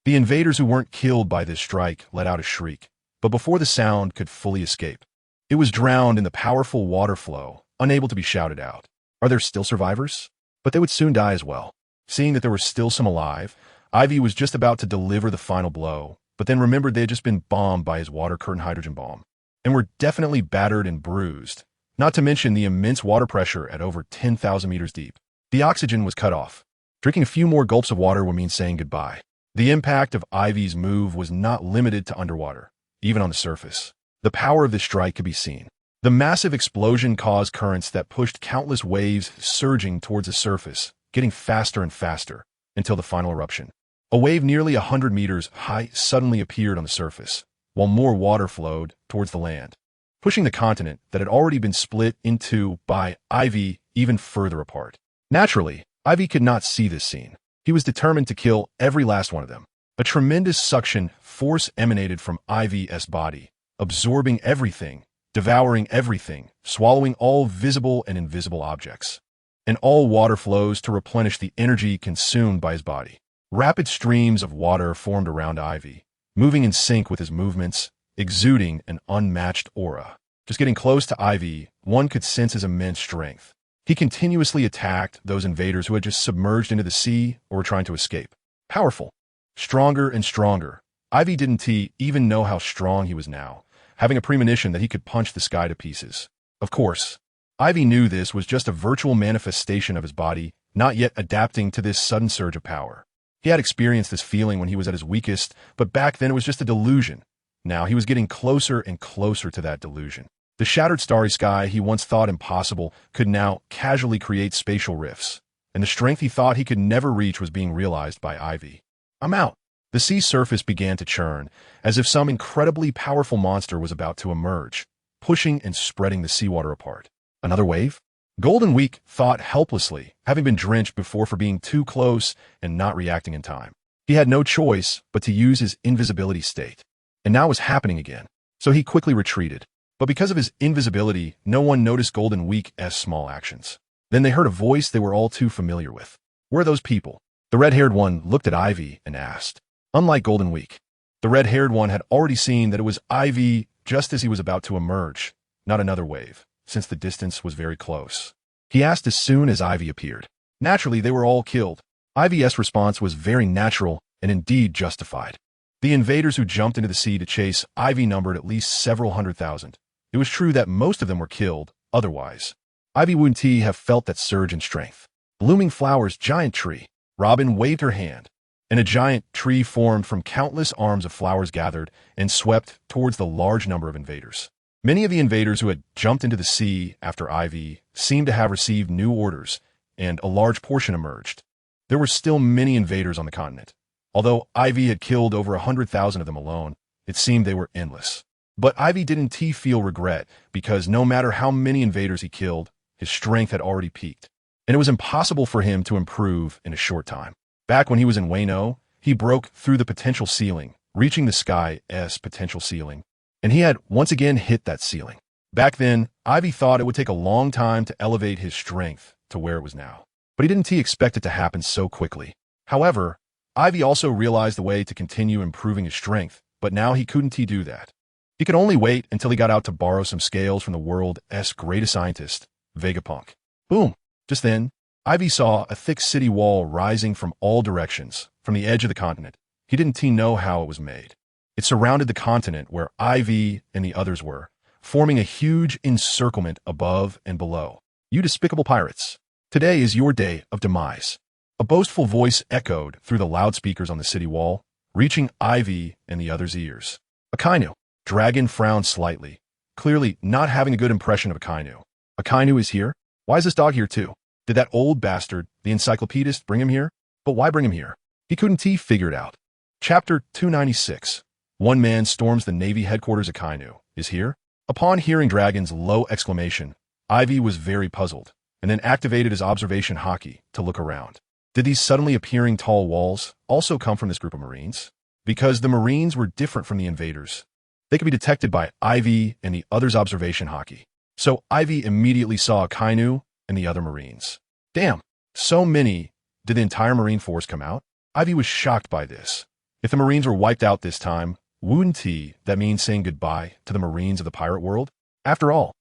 The invaders who weren't killed by this strike let out a shriek, but before the sound could fully escape, it was drowned in the powerful water flow, unable to be shouted out. Are there still survivors? But they would soon die as well. Seeing that there were still some alive, Aivi was just about to deliver the final blow, but then remembered they had just been bombed by his water curtain hydrogen bomb, and were definitely battered and bruised, not to mention the immense water pressure at over 10,000 meters deep. The oxygen was cut off. Drinking a few more gulps of water would mean saying goodbye. The impact of Aivi's move was not limited to underwater, even on the surface. The power of this strike could be seen. The massive explosion caused currents that pushed countless waves surging towards the surface, getting faster and faster, until the final eruption. A wave nearly 100 meters high suddenly appeared on the surface, while more water flowed towards the land, pushing the continent that had already been split into by Aivi even further apart. Naturally, Aivi could not see this scene. He was determined to kill every last one of them. A tremendous suction force emanated from Aivi's body, absorbing everything, devouring everything, swallowing all visible and invisible objects. And all water flows to replenish the energy consumed by his body. Rapid streams of water formed around Aivi, moving in sync with his movements, exuding an unmatched aura. Just getting close to Aivi, one could sense his immense strength. He continuously attacked those invaders who had just submerged into the sea or were trying to escape. Powerful. Stronger and stronger. Aivi didn't even know how strong he was now, having a premonition that he could punch the sky to pieces. Of course, Aivi knew this was just a virtual manifestation of his body, not yet adapting to this sudden surge of power. He had experienced this feeling when he was at his weakest, but back then it was just a delusion. Now he was getting closer and closer to that delusion. The shattered starry sky he once thought impossible could now casually create spatial rifts, and the strength he thought he could never reach was being realized by Aivi. I'm out. The sea surface began to churn, as if some incredibly powerful monster was about to emerge, pushing and spreading the seawater apart. Another wave? Golden Week thought helplessly, having been drenched before for being too close and not reacting in time. He had no choice but to use his invisibility state, and now it was happening again, so he quickly retreated. But because of his invisibility, no one noticed Golden Week's small actions. Then they heard a voice they were all too familiar with. Where are those people? The red-haired one looked at Aivi and asked. Unlike Golden Week, the red-haired one had already seen that it was Aivi just as he was about to emerge, not another wave, since the distance was very close. He asked as soon as Aivi appeared. Naturally, they were all killed. Aivi's response was very natural and indeed justified. The invaders who jumped into the sea to chase Aivi numbered at least several 100,000. It was true that most of them were killed, otherwise. Aivi wouldn't have felt that surge in strength. Blooming flowers, giant tree. Robin waved her hand, and a giant tree formed from countless arms of flowers gathered and swept towards the large number of invaders. Many of the invaders who had jumped into the sea after Aivi seemed to have received new orders, and a large portion emerged. There were still many invaders on the continent. Although Aivi had killed over 100,000 of them alone, it seemed they were endless. But Aivi didn't feel regret, because no matter how many invaders he killed, his strength had already peaked, and it was impossible for him to improve in a short time. Back when he was in Wano, he broke through the potential ceiling, reaching the sky's potential ceiling. and he had once again hit that ceiling. Back then, Aivi thought it would take a long time to elevate his strength to where it was now, but he didn't expect it to happen so quickly. However, Aivi also realized the way to continue improving his strength, but now he couldn't do that. He could only wait until he got out to borrow some scales from the world's greatest scientist, Vegapunk. Boom! Just then, Aivi saw a thick city wall rising from all directions, from the edge of the continent. He didn't know how it was made. It surrounded the continent where Aivi and the others were, forming a huge encirclement above and below. You despicable pirates! Today is your day of demise. A boastful voice echoed through the loudspeakers on the city wall, reaching Aivi and the others' ears. Akainu. Dragon frowned slightly, clearly not having a good impression of Akainu. Akainu is here? Why is this dog here too? Did that old bastard, the encyclopedist, bring him here? But why bring him here? He couldn't figure it out. Chapter 296. One man storms the Navy headquarters. Akainu is here? Upon hearing Dragon's low exclamation, Aivi was very puzzled, and then activated his observation hockey to look around. Did these suddenly appearing tall walls also come from this group of Marines? Because the Marines were different from the invaders. They could be detected by Aivi and the others' observation hockey. So Aivi immediately saw Akainu and the other Marines. Damn, so many. Did the entire Marine force come out? Aivi was shocked by this. If the Marines were wiped out this time, wouldn't that mean saying goodbye to the Marines of the pirate world? After all,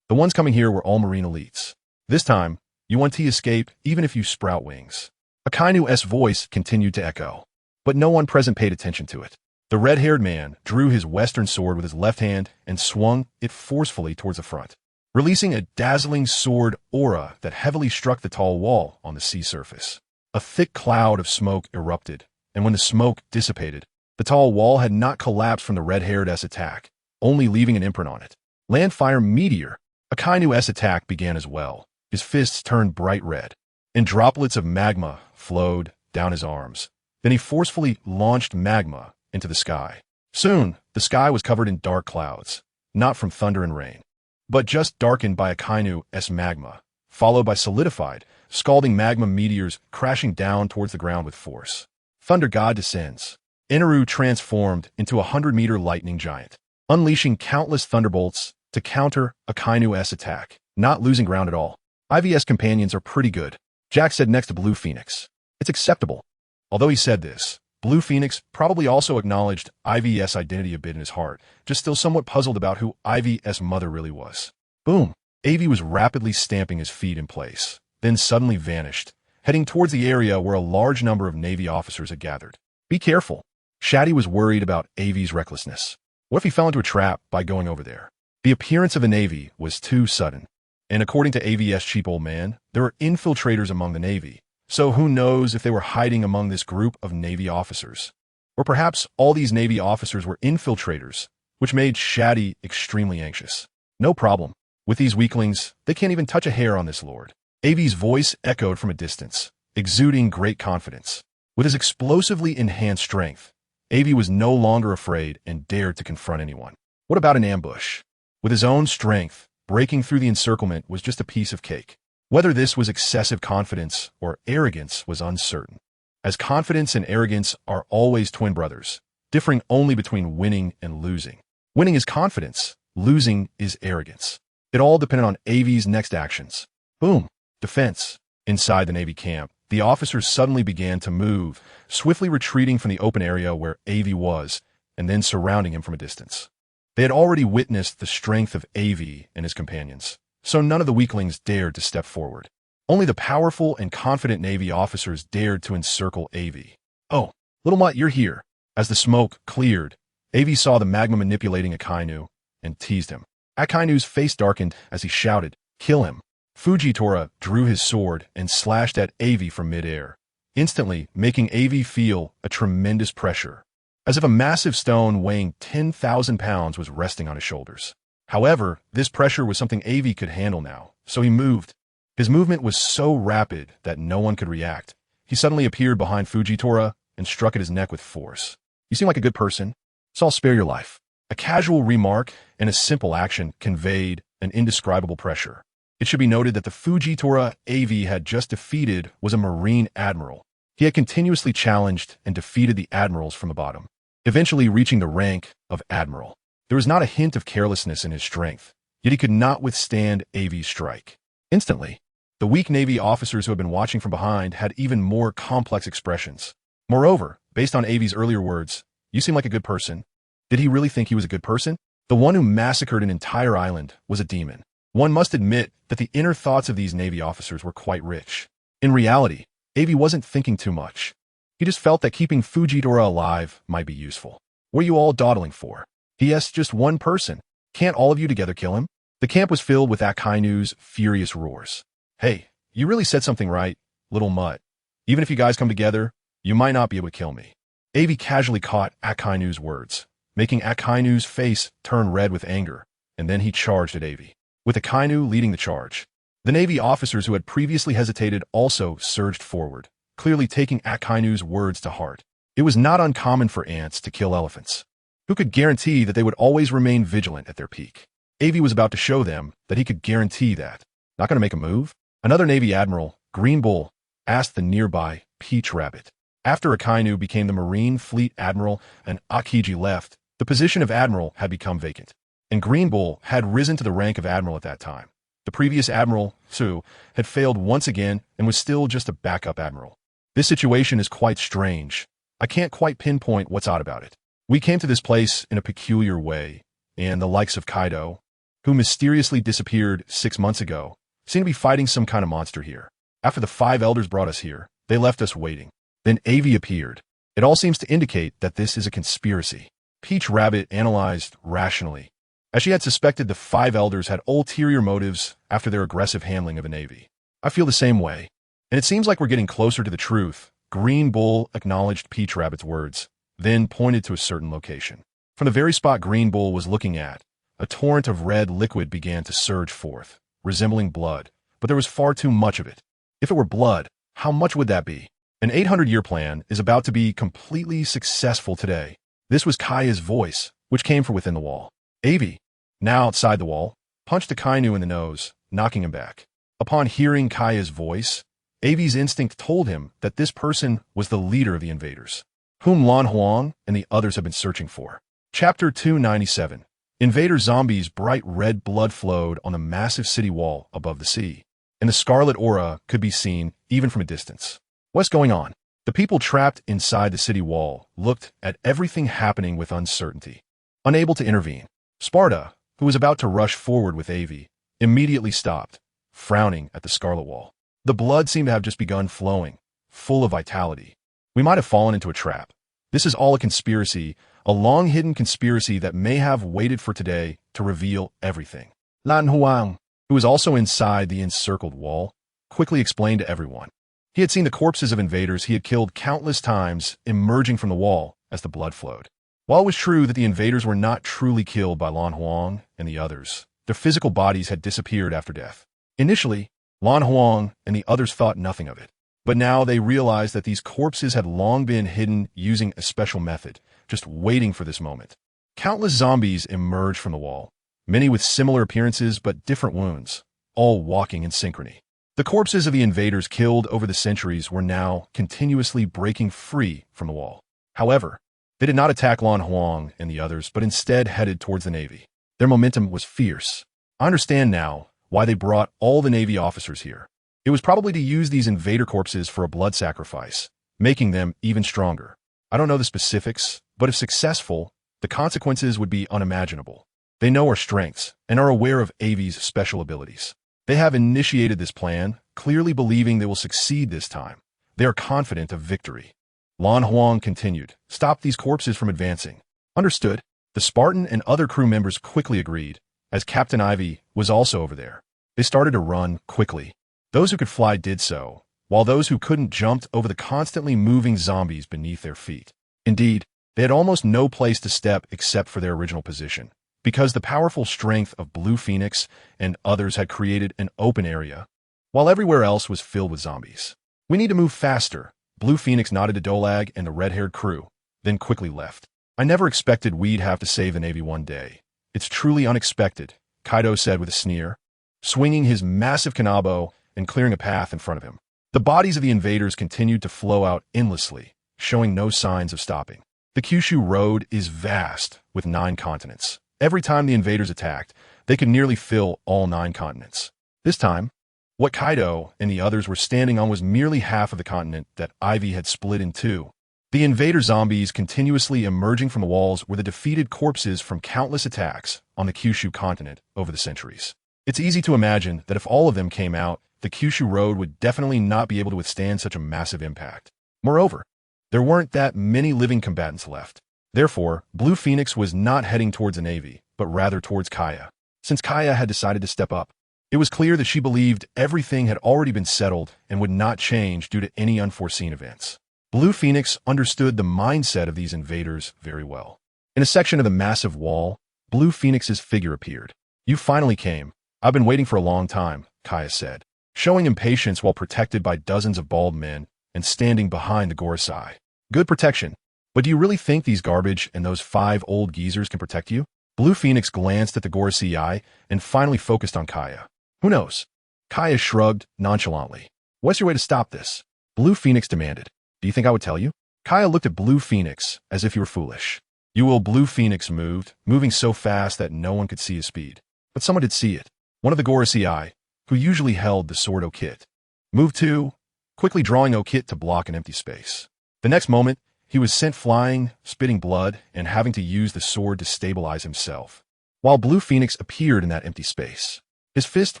the ones coming here were all Marine elites. This time, you want to escape even if you sprout wings. Akainu's voice continued to echo, but no one present paid attention to it. The red-haired man drew his western sword with his left hand and swung it forcefully towards the front, releasing a dazzling sword aura that heavily struck the tall wall on the sea surface. A thick cloud of smoke erupted, and when the smoke dissipated, the tall wall had not collapsed from the red-haired's attack, only leaving an imprint on it. Landfire meteor. Akainu's attack began as well. His fists turned bright red, and droplets of magma flowed down his arms. Then he forcefully launched magma into the sky. Soon, the sky was covered in dark clouds, not from thunder and rain, but just darkened by Akainu's magma, followed by solidified, scalding magma meteors crashing down towards the ground with force. Thunder God descends. Inaru transformed into a 100-meter lightning giant, unleashing countless thunderbolts to counter Akainu's attack, not losing ground at all. Aivi's companions are pretty good, Jack said next to Blue Phoenix. It's acceptable. Although he said this, Blue Phoenix probably also acknowledged Aivi's identity a bit in his heart, just still somewhat puzzled about who Aivi's mother really was. Boom! Aivi was rapidly stamping his feet in place, then suddenly vanished, heading towards the area where a large number of Navy officers had gathered. Be careful. Shati was worried about Aivi's recklessness. What if he fell into a trap by going over there? The appearance of the Navy was too sudden, and according to Aivi's cheap old man, there were infiltrators among the Navy. So who knows if they were hiding among this group of Navy officers? Or perhaps all these Navy officers were infiltrators, which made Shati extremely anxious. No problem. With these weaklings, they can't even touch a hair on this lord. Aivi's voice echoed from a distance, exuding great confidence. With his explosively enhanced strength, Aivi was no longer afraid and dared to confront anyone. What about an ambush? With his own strength, breaking through the encirclement was just a piece of cake. Whether this was excessive confidence or arrogance was uncertain, as confidence and arrogance are always twin brothers, differing only between winning and losing. Winning is confidence, losing is arrogance. It all depended on Aivi's next actions. Boom! Defense. Inside the Navy camp, the officers suddenly began to move, swiftly retreating from the open area where Aivi was, and then surrounding him from a distance. They had already witnessed the strength of Aivi and his companions, so none of the weaklings dared to step forward. Only the powerful and confident Navy officers dared to encircle Aivi. Oh, little mutt, you're here. As the smoke cleared, Aivi saw the magma manipulating Akainu and teased him. Akainu's face darkened as he shouted, "Kill him." Fujitora drew his sword and slashed at Aivi from midair, instantly making Aivi feel a tremendous pressure, as if a massive stone weighing 10,000 pounds was resting on his shoulders. However, this pressure was something Aivi could handle now, so he moved. His movement was so rapid that no one could react. He suddenly appeared behind Fujitora and struck at his neck with force. "You seem like a good person, so I'll spare your life." A casual remark and a simple action conveyed an indescribable pressure. It should be noted that the Fujitora Aivi had just defeated was a Marine admiral. He had continuously challenged and defeated the admirals from the bottom, eventually reaching the rank of admiral. There was not a hint of carelessness in his strength, yet he could not withstand Aivi's strike. Instantly, the weak Navy officers who had been watching from behind had even more complex expressions. Moreover, based on Aivi's earlier words, "You seem like a good person." Did he really think he was a good person? The one who massacred an entire island was a demon. One must admit that the inner thoughts of these Navy officers were quite rich. In reality, Aivi wasn't thinking too much. He just felt that keeping Fujidora alive might be useful. "What are you all dawdling for?" He asked just one person. "Can't all of you together kill him?" The camp was filled with Akainu's furious roars. "Hey, you really said something right, little mutt. Even if you guys come together, you might not be able to kill me." Aivi casually caught Akainu's words, making Akainu's face turn red with anger, and then he charged at Aivi, with Akainu leading the charge. The Navy officers who had previously hesitated also surged forward, clearly taking Akainu's words to heart. It was not uncommon for ants to kill elephants. Who could guarantee that they would always remain vigilant at their peak? Aivi was about to show them that he could guarantee that. Not going to make a move? Another Navy admiral, Green Bull, asked the nearby Peach Rabbit. After Akainu became the Marine Fleet Admiral and Akiji left, the position of Admiral had become vacant, and Green Bull had risen to the rank of Admiral at that time. The previous Admiral, Su, had failed once again and was still just a backup Admiral. This situation is quite strange. I can't quite pinpoint what's odd about it. We came to this place in a peculiar way, and the likes of Kaido, who mysteriously disappeared 6 months ago, seem to be fighting some kind of monster here. After the 5 elders brought us here, they left us waiting. Then Aivi appeared. It all seems to indicate that this is a conspiracy. Peach Rabbit analyzed rationally. As she had suspected, the 5 elders had ulterior motives after their aggressive handling of the Navy. I feel the same way. And it seems like we're getting closer to the truth. Green Bull acknowledged Peach Rabbit's words, then pointed to a certain location. From the very spot Green Bull was looking at, a torrent of red liquid began to surge forth, resembling blood, but there was far too much of it. If it were blood, how much would that be? An 800-year plan is about to be completely successful today. This was Kaya's voice, which came from within the wall. Aivi, now outside the wall, punched Akainu in the nose, knocking him back. Upon hearing Kaya's voice, Aivi's instinct told him that this person was the leader of the invaders, whom Lan Huang and the others have been searching for. Chapter 297. Invader Zombies' bright red blood flowed on the massive city wall above the sea, and the scarlet aura could be seen even from a distance. What's going on? The people trapped inside the city wall looked at everything happening with uncertainty, unable to intervene. Sparta, who was about to rush forward with Aivi, immediately stopped, frowning at the scarlet wall. The blood seemed to have just begun flowing, full of vitality. We might have fallen into a trap. This is all a conspiracy, a long-hidden conspiracy that may have waited for today to reveal everything. Lan Huang, who was also inside the encircled wall, quickly explained to everyone. He had seen the corpses of invaders he had killed countless times emerging from the wall as the blood flowed. While it was true that the invaders were not truly killed by Lan Huang and the others, their physical bodies had disappeared after death. Initially, Lan Huang and the others thought nothing of it, but now they realized that these corpses had long been hidden using a special method, just waiting for this moment. Countless zombies emerged from the wall, many with similar appearances but different wounds, all walking in synchrony. The corpses of the invaders killed over the centuries were now continuously breaking free from the wall. However, they did not attack Lan Huang and the others, but instead headed towards the Navy. Their momentum was fierce. I understand now why they brought all the Navy officers here. It was probably to use these invader corpses for a blood sacrifice, making them even stronger. I don't know the specifics, but if successful, the consequences would be unimaginable. They know our strengths and are aware of Aivi's special abilities. They have initiated this plan, clearly believing they will succeed this time. They are confident of victory. Lan Huang continued, "Stop these corpses from advancing." Understood. The Spartan and other crew members quickly agreed, as Captain Aivi was also over there. They started to run quickly. Those who could fly did so, while those who couldn't jumped over the constantly moving zombies beneath their feet. Indeed, they had almost no place to step except for their original position, because the powerful strength of Blue Phoenix and others had created an open area, while everywhere else was filled with zombies. "We need to move faster," Blue Phoenix nodded to Dolag and the red-haired crew, then quickly left. "I never expected we'd have to save the Navy one day. It's truly unexpected," Kaido said with a sneer, swinging his massive kanabo and clearing a path in front of him. The bodies of the invaders continued to flow out endlessly, showing no signs of stopping. The Kyushu Road is vast, with 9 continents, Every time the invaders attacked, they could nearly fill all 9 continents. This time, what Kaido and the others were standing on was merely half of the continent that Aivi had split in 2. The invader zombies continuously emerging from the walls were the defeated corpses from countless attacks on the Kyushu continent over the centuries. It's easy to imagine that if all of them came out, the Kyushu road would definitely not be able to withstand such a massive impact. Moreover, there weren't that many living combatants left. Therefore, Blue Phoenix was not heading towards an Aivi, but rather towards Kaya. Since Kaya had decided to step up, it was clear that she believed everything had already been settled and would not change due to any unforeseen events. Blue Phoenix understood the mindset of these invaders very well. In a section of the massive wall, Blue Phoenix's figure appeared. "You finally came. I've been waiting for a long time," Kaya said, showing impatience while protected by dozens of bald men and standing behind the Gorosei. "Good protection. But do you really think these garbage and those 5 old geezers can protect you?" Blue Phoenix glanced at the Gorosei and finally focused on Kaya. "Who knows?" Kaya shrugged nonchalantly. "What's your way to stop this?" Blue Phoenix demanded. "Do you think I would tell you?" Kaya looked at Blue Phoenix as if he were foolish. "You will." Blue Phoenix moved, moving so fast that no one could see his speed. But someone did see it. One of the Gorosei, who usually held the sword Okit, moved too, quickly drawing Okit to block an empty space. The next moment, he was sent flying, spitting blood, and having to use the sword to stabilize himself. While Blue Phoenix appeared in that empty space, his fist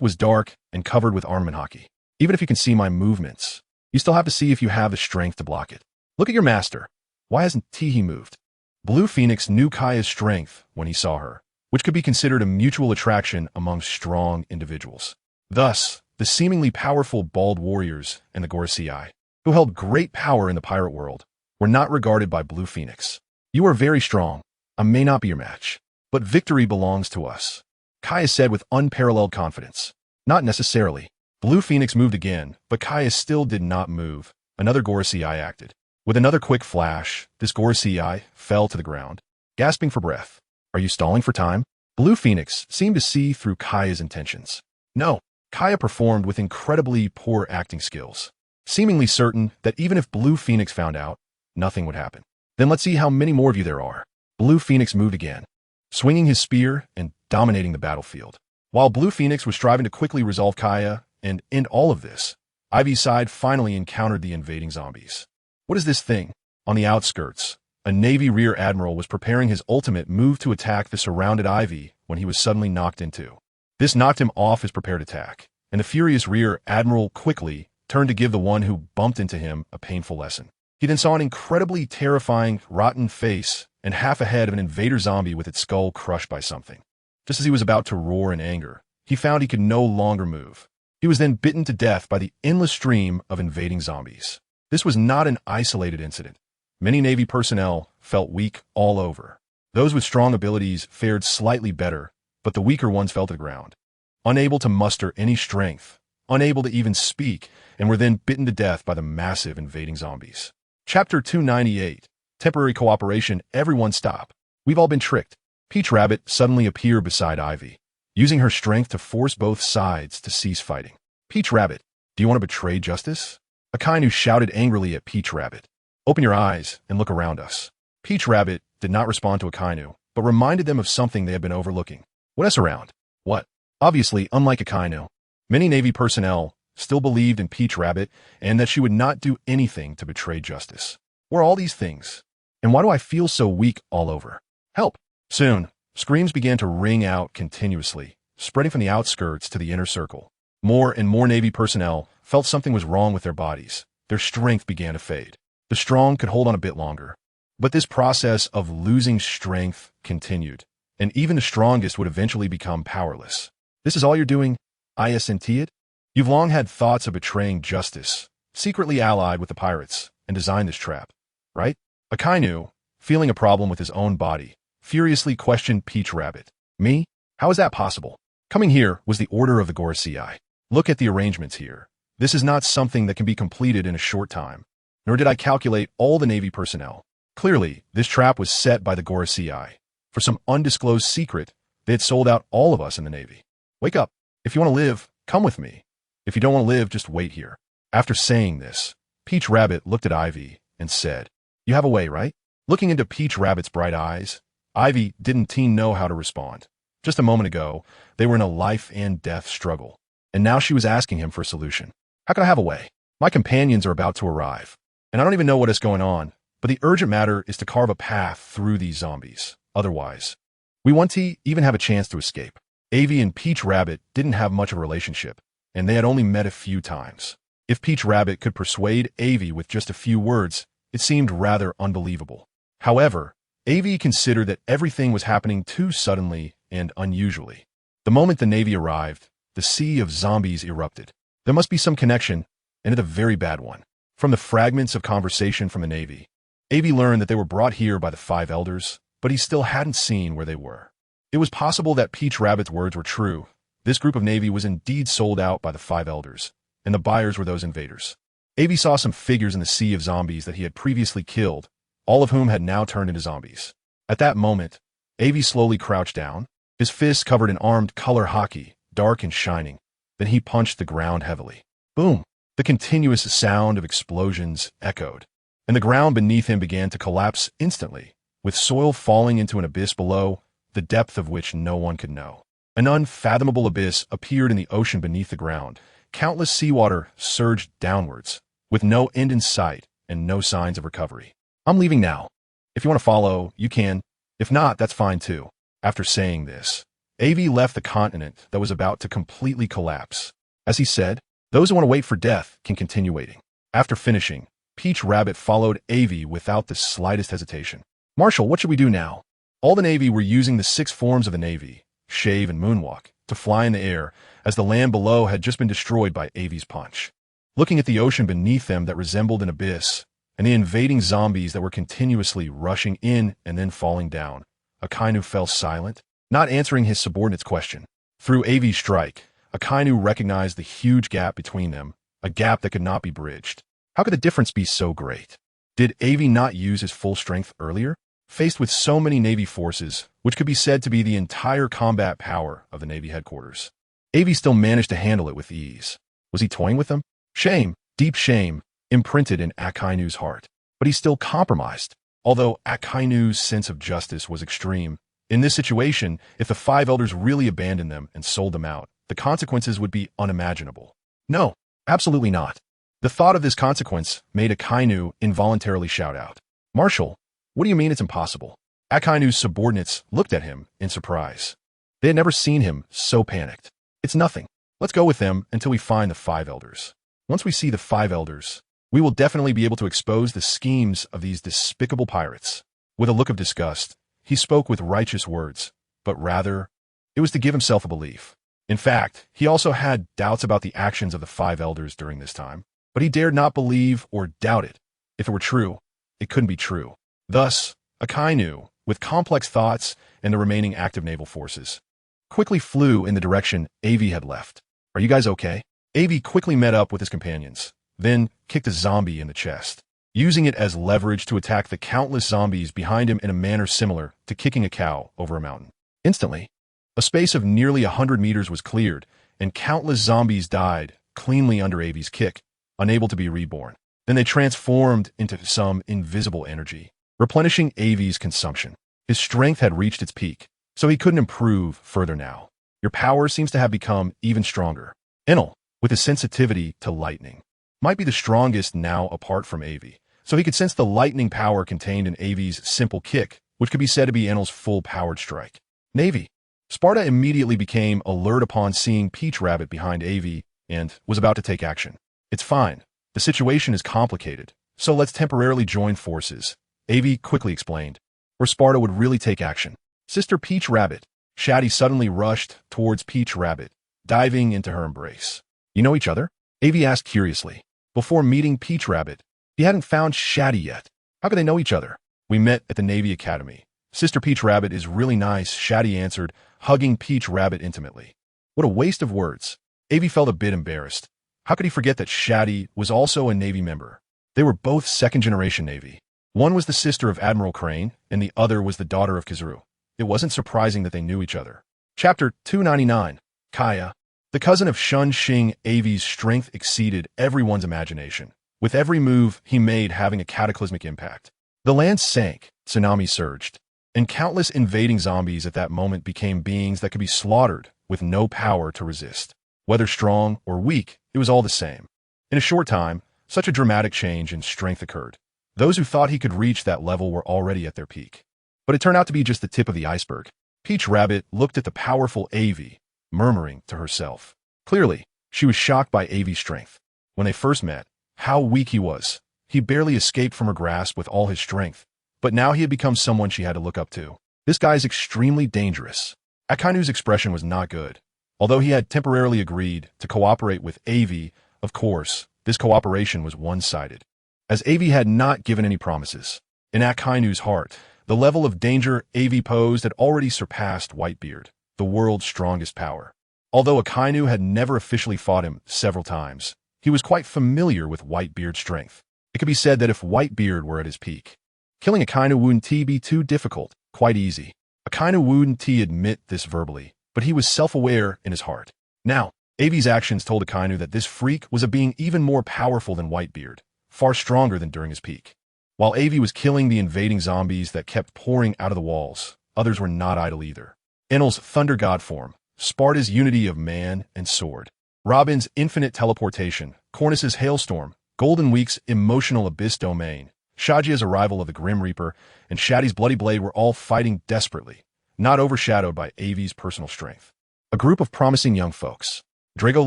was dark and covered with armament hockey. "Even if you can see my movements, you still have to see if you have the strength to block it. Look at your master. Why hasn't he moved?" Blue Phoenix knew Kaya's strength when he saw her, which could be considered a mutual attraction among strong individuals. Thus, the seemingly powerful bald warriors and the Gorosei, who held great power in the pirate world, were not regarded by Blue Phoenix. "You are very strong. I may not be your match, but victory belongs to us," Kaya said with unparalleled confidence. "Not necessarily." Blue Phoenix moved again, but Kaya still did not move. Another Gorosei acted. With another quick flash, this Gorosei fell to the ground, gasping for breath. "Are you stalling for time?" Blue Phoenix seemed to see through Kaya's intentions. "No." Kaya performed with incredibly poor acting skills, seemingly certain that even if Blue Phoenix found out, nothing would happen. "Then let's see how many more of you there are." Blue Phoenix moved again, swinging his spear and dominating the battlefield. While Blue Phoenix was striving to quickly resolve Kaya and end all of this, Ivy's side finally encountered the invading zombies. What is this thing? On the outskirts, a Navy rear admiral was preparing his ultimate move to attack the surrounded Aivi when he was suddenly knocked into. This knocked him off his prepared attack, and the furious rear admiral quickly turned to give the one who bumped into him a painful lesson. He then saw an incredibly terrifying, rotten face and half a head of an invader zombie with its skull crushed by something. Just as he was about to roar in anger, he found he could no longer move. He was then bitten to death by the endless stream of invading zombies. This was not an isolated incident. Many Navy personnel felt weak all over. Those with strong abilities fared slightly better, but the weaker ones fell to the ground, unable to muster any strength, unable to even speak, and were then bitten to death by the massive invading zombies. Chapter 298. Temporary Cooperation. Everyone stop. We've all been tricked. Peach Rabbit suddenly appeared beside Ivy, using her strength to force both sides to cease fighting. "Peach Rabbit, do you want to betray justice?" Akainu shouted angrily at Peach Rabbit. "Open your eyes and look around us." Peach Rabbit did not respond to Akainu, but reminded them of something they had been overlooking. "What else around?" "What?" Obviously, unlike Akainu, many Navy personnel still believed in Peach Rabbit and that she would not do anything to betray justice. "What are all these things? And why do I feel so weak all over? Help!" Soon, screams began to ring out continuously, spreading from the outskirts to the inner circle. More and more Navy personnel felt something was wrong with their bodies. Their strength began to fade. The strong could hold on a bit longer. But this process of losing strength continued, and even the strongest would eventually become powerless. "This is all you're doing, isn't it? You've long had thoughts of betraying justice, secretly allied with the pirates, and designed this trap, right?" Akainu, feeling a problem with his own body, furiously questioned Peach Rabbit. "Me? How is that possible?" "Coming here was the order of the Gorosei. Look at the arrangements here. This is not something that can be completed in a short time. Nor did I calculate all the Navy personnel. Clearly, this trap was set by the Gorosei. For some undisclosed secret, they had sold out all of us in the Navy. Wake up. If you want to live, come with me. If you don't want to live, just wait here." After saying this, Peach Rabbit looked at Ivy and said, "You have a way, right?" Looking into Peach Rabbit's bright eyes, Aivi didn't know how to respond. Just a moment ago, they were in a life and death struggle. And now she was asking him for a solution. How can I have a way? My companions are about to arrive. And I don't even know what is going on, but the urgent matter is to carve a path through these zombies. Otherwise, we won't even have a chance to escape. Aivi and Peach Rabbit didn't have much of a relationship, and they had only met a few times. If Peach Rabbit could persuade Aivi with just a few words, it seemed rather unbelievable. However, Aivi considered that everything was happening too suddenly and unusually. The moment the Navy arrived, the sea of zombies erupted. There must be some connection, and a very bad one. From the fragments of conversation from the Navy, Aivi learned that they were brought here by the Five Elders, but he still hadn't seen where they were. It was possible that Peach Rabbit's words were true. This group of Navy was indeed sold out by the Five Elders, and the buyers were those invaders. Aivi saw some figures in the sea of zombies that he had previously killed, all of whom had now turned into zombies. At that moment, Aivi slowly crouched down, his fists covered in armed color hockey, dark and shining. Then he punched the ground heavily. Boom! The continuous sound of explosions echoed, and the ground beneath him began to collapse instantly, with soil falling into an abyss below, the depth of which no one could know. An unfathomable abyss appeared in the ocean beneath the ground. Countless seawater surged downwards, with no end in sight and no signs of recovery. I'm leaving now. If you want to follow, you can. If not, that's fine too. After saying this, Aivi left the continent that was about to completely collapse. As he said, those who want to wait for death can continue waiting. After finishing, Peach Rabbit followed Aivi without the slightest hesitation. Marshal, what should we do now? All the Navy were using the 6 forms of the Navy, shave and moonwalk, to fly in the air, as the land below had just been destroyed by Aivi's punch. Looking at the ocean beneath them that resembled an abyss, and the invading zombies that were continuously rushing in and then falling down, Akainu fell silent, not answering his subordinate's question. Through Aivi's strike, Akainu recognized the huge gap between them, a gap that could not be bridged. How could the difference be so great? Did Aivi not use his full strength earlier? Faced with so many Navy forces, which could be said to be the entire combat power of the Navy headquarters, Aivi still managed to handle it with ease. Was he toying with them? Shame, deep shame, imprinted in Akainu's heart. But he still compromised. Although Akainu's sense of justice was extreme, in this situation, if the Five Elders really abandoned them and sold them out, the consequences would be unimaginable. No, absolutely not. The thought of this consequence made Akainu involuntarily shout out, Marshal, what do you mean it's impossible? Akainu's subordinates looked at him in surprise. They had never seen him so panicked. It's nothing. Let's go with them until we find the Five Elders. Once we see the Five Elders, we will definitely be able to expose the schemes of these despicable pirates. With a look of disgust, he spoke with righteous words, but rather, it was to give himself a belief. In fact, he also had doubts about the actions of the Five Elders during this time, but he dared not believe or doubt it. If it were true, it couldn't be true. Thus, Akainu, with complex thoughts and the remaining active naval forces, quickly flew in the direction Aivi had left. Are you guys okay? Aivi quickly met up with his companions, then kicked a zombie in the chest, using it as leverage to attack the countless zombies behind him in a manner similar to kicking a cow over a mountain. Instantly, a space of nearly 100 meters was cleared, and countless zombies died cleanly under Aivi's kick, unable to be reborn. Then they transformed into some invisible energy, replenishing Aivi's consumption. His strength had reached its peak, so he couldn't improve further now. Your power seems to have become even stronger. Enel, with his sensitivity to lightning, might be the strongest now apart from Aivi, so he could sense the lightning power contained in Aivi's simple kick, which could be said to be Enel's full-powered strike. Navy. Sparta immediately became alert upon seeing Peach Rabbit behind Aivi and was about to take action. It's fine. The situation is complicated, so let's temporarily join forces, Aivi quickly explained, or Sparta would really take action. Sister Peach Rabbit. Shati suddenly rushed towards Peach Rabbit, diving into her embrace. You know each other? Aivi asked curiously. Before meeting Peach Rabbit, he hadn't found Shati yet. How could they know each other? We met at the Navy Academy. Sister Peach Rabbit is really nice, Shati answered, hugging Peach Rabbit intimately. What a waste of words. Aivi felt a bit embarrassed. How could he forget that Shati was also a Navy member? They were both second-generation Navy. One was the sister of Admiral Crane, and the other was the daughter of Kizaru. It wasn't surprising that they knew each other. Chapter 299. Kaya. The cousin of Shun Xing, Aivi's strength exceeded everyone's imagination, with every move he made having a cataclysmic impact. The land sank, tsunami surged, and countless invading zombies at that moment became beings that could be slaughtered with no power to resist. Whether strong or weak, it was all the same. In a short time, such a dramatic change in strength occurred. Those who thought he could reach that level were already at their peak. But it turned out to be just the tip of the iceberg. Peach Rabbit looked at the powerful Aivi, murmuring to herself. Clearly, she was shocked by Aivi's strength. When they first met, how weak he was. He barely escaped from her grasp with all his strength. But now he had become someone she had to look up to. This guy is extremely dangerous. Akainu's expression was not good. Although he had temporarily agreed to cooperate with Aivi, of course, this cooperation was one-sided, as Aivi had not given any promises. In Akainu's heart, the level of danger Aivi posed had already surpassed Whitebeard, the world's strongest power. Although Akainu had never officially fought him several times, he was quite familiar with Whitebeard's strength. It could be said that if Whitebeard were at his peak, killing Akainu wouldn't be too difficult, quite easy. Akainu wouldn't admit this verbally, but he was self-aware in his heart. Now, Aivi's actions told Akainu that this freak was a being even more powerful than Whitebeard, far stronger than during his peak. While Aivi was killing the invading zombies that kept pouring out of the walls, others were not idle either. Enel's Thunder God form, Sparta's unity of man and sword, Robin's infinite teleportation, Cornus's hailstorm, Golden Week's emotional abyss domain, Shajia's arrival of the Grim Reaper, and Shati's bloody blade were all fighting desperately, not overshadowed by Aivi's personal strength. A group of promising young folks. Drago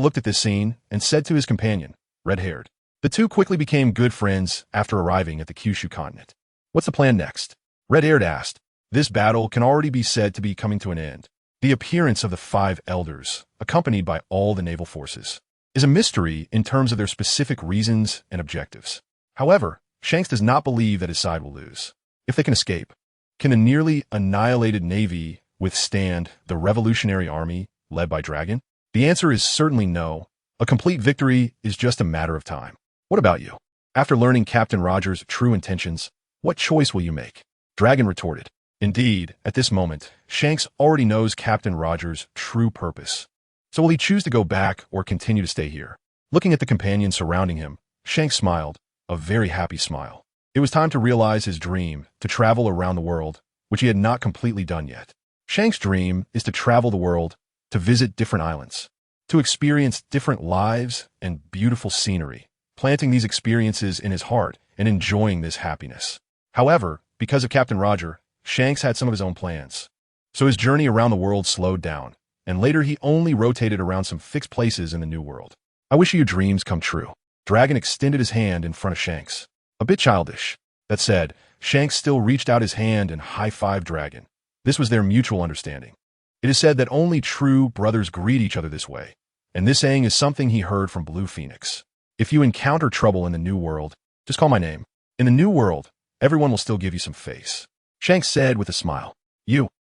looked at this scene and said to his companion, red-haired. The two quickly became good friends after arriving at the Kyushu continent. What's the plan next? Red-haired asked. This battle can already be said to be coming to an end. The appearance of the 5 elders, accompanied by all the naval forces, is a mystery in terms of their specific reasons and objectives. However, Shanks does not believe that his side will lose. If they can escape, can the nearly annihilated Navy withstand the Revolutionary Army led by Dragon? The answer is certainly no. A complete victory is just a matter of time. What about you? After learning Captain Roger's true intentions, what choice will you make? Dragon retorted. Indeed, at this moment, Shanks already knows Captain Roger's true purpose. So will he choose to go back or continue to stay here? Looking at the companions surrounding him, Shanks smiled, a very happy smile. It was time to realize his dream, to travel around the world, which he had not completely done yet. Shanks' dream is to travel the world, to visit different islands, to experience different lives and beautiful scenery, planting these experiences in his heart and enjoying this happiness. However, because of Captain Roger, Shanks had some of his own plans. So his journey around the world slowed down, and later he only rotated around some fixed places in the New World. I wish your dreams come true. Dragon extended his hand in front of Shanks. A bit childish. That said, Shanks still reached out his hand and high-fived Dragon. This was their mutual understanding. It is said that only true brothers greet each other this way, and this saying is something he heard from Blue Phoenix. If you encounter trouble in the New World, just call my name. In the New World, everyone will still give you some face. Shanks said with a smile.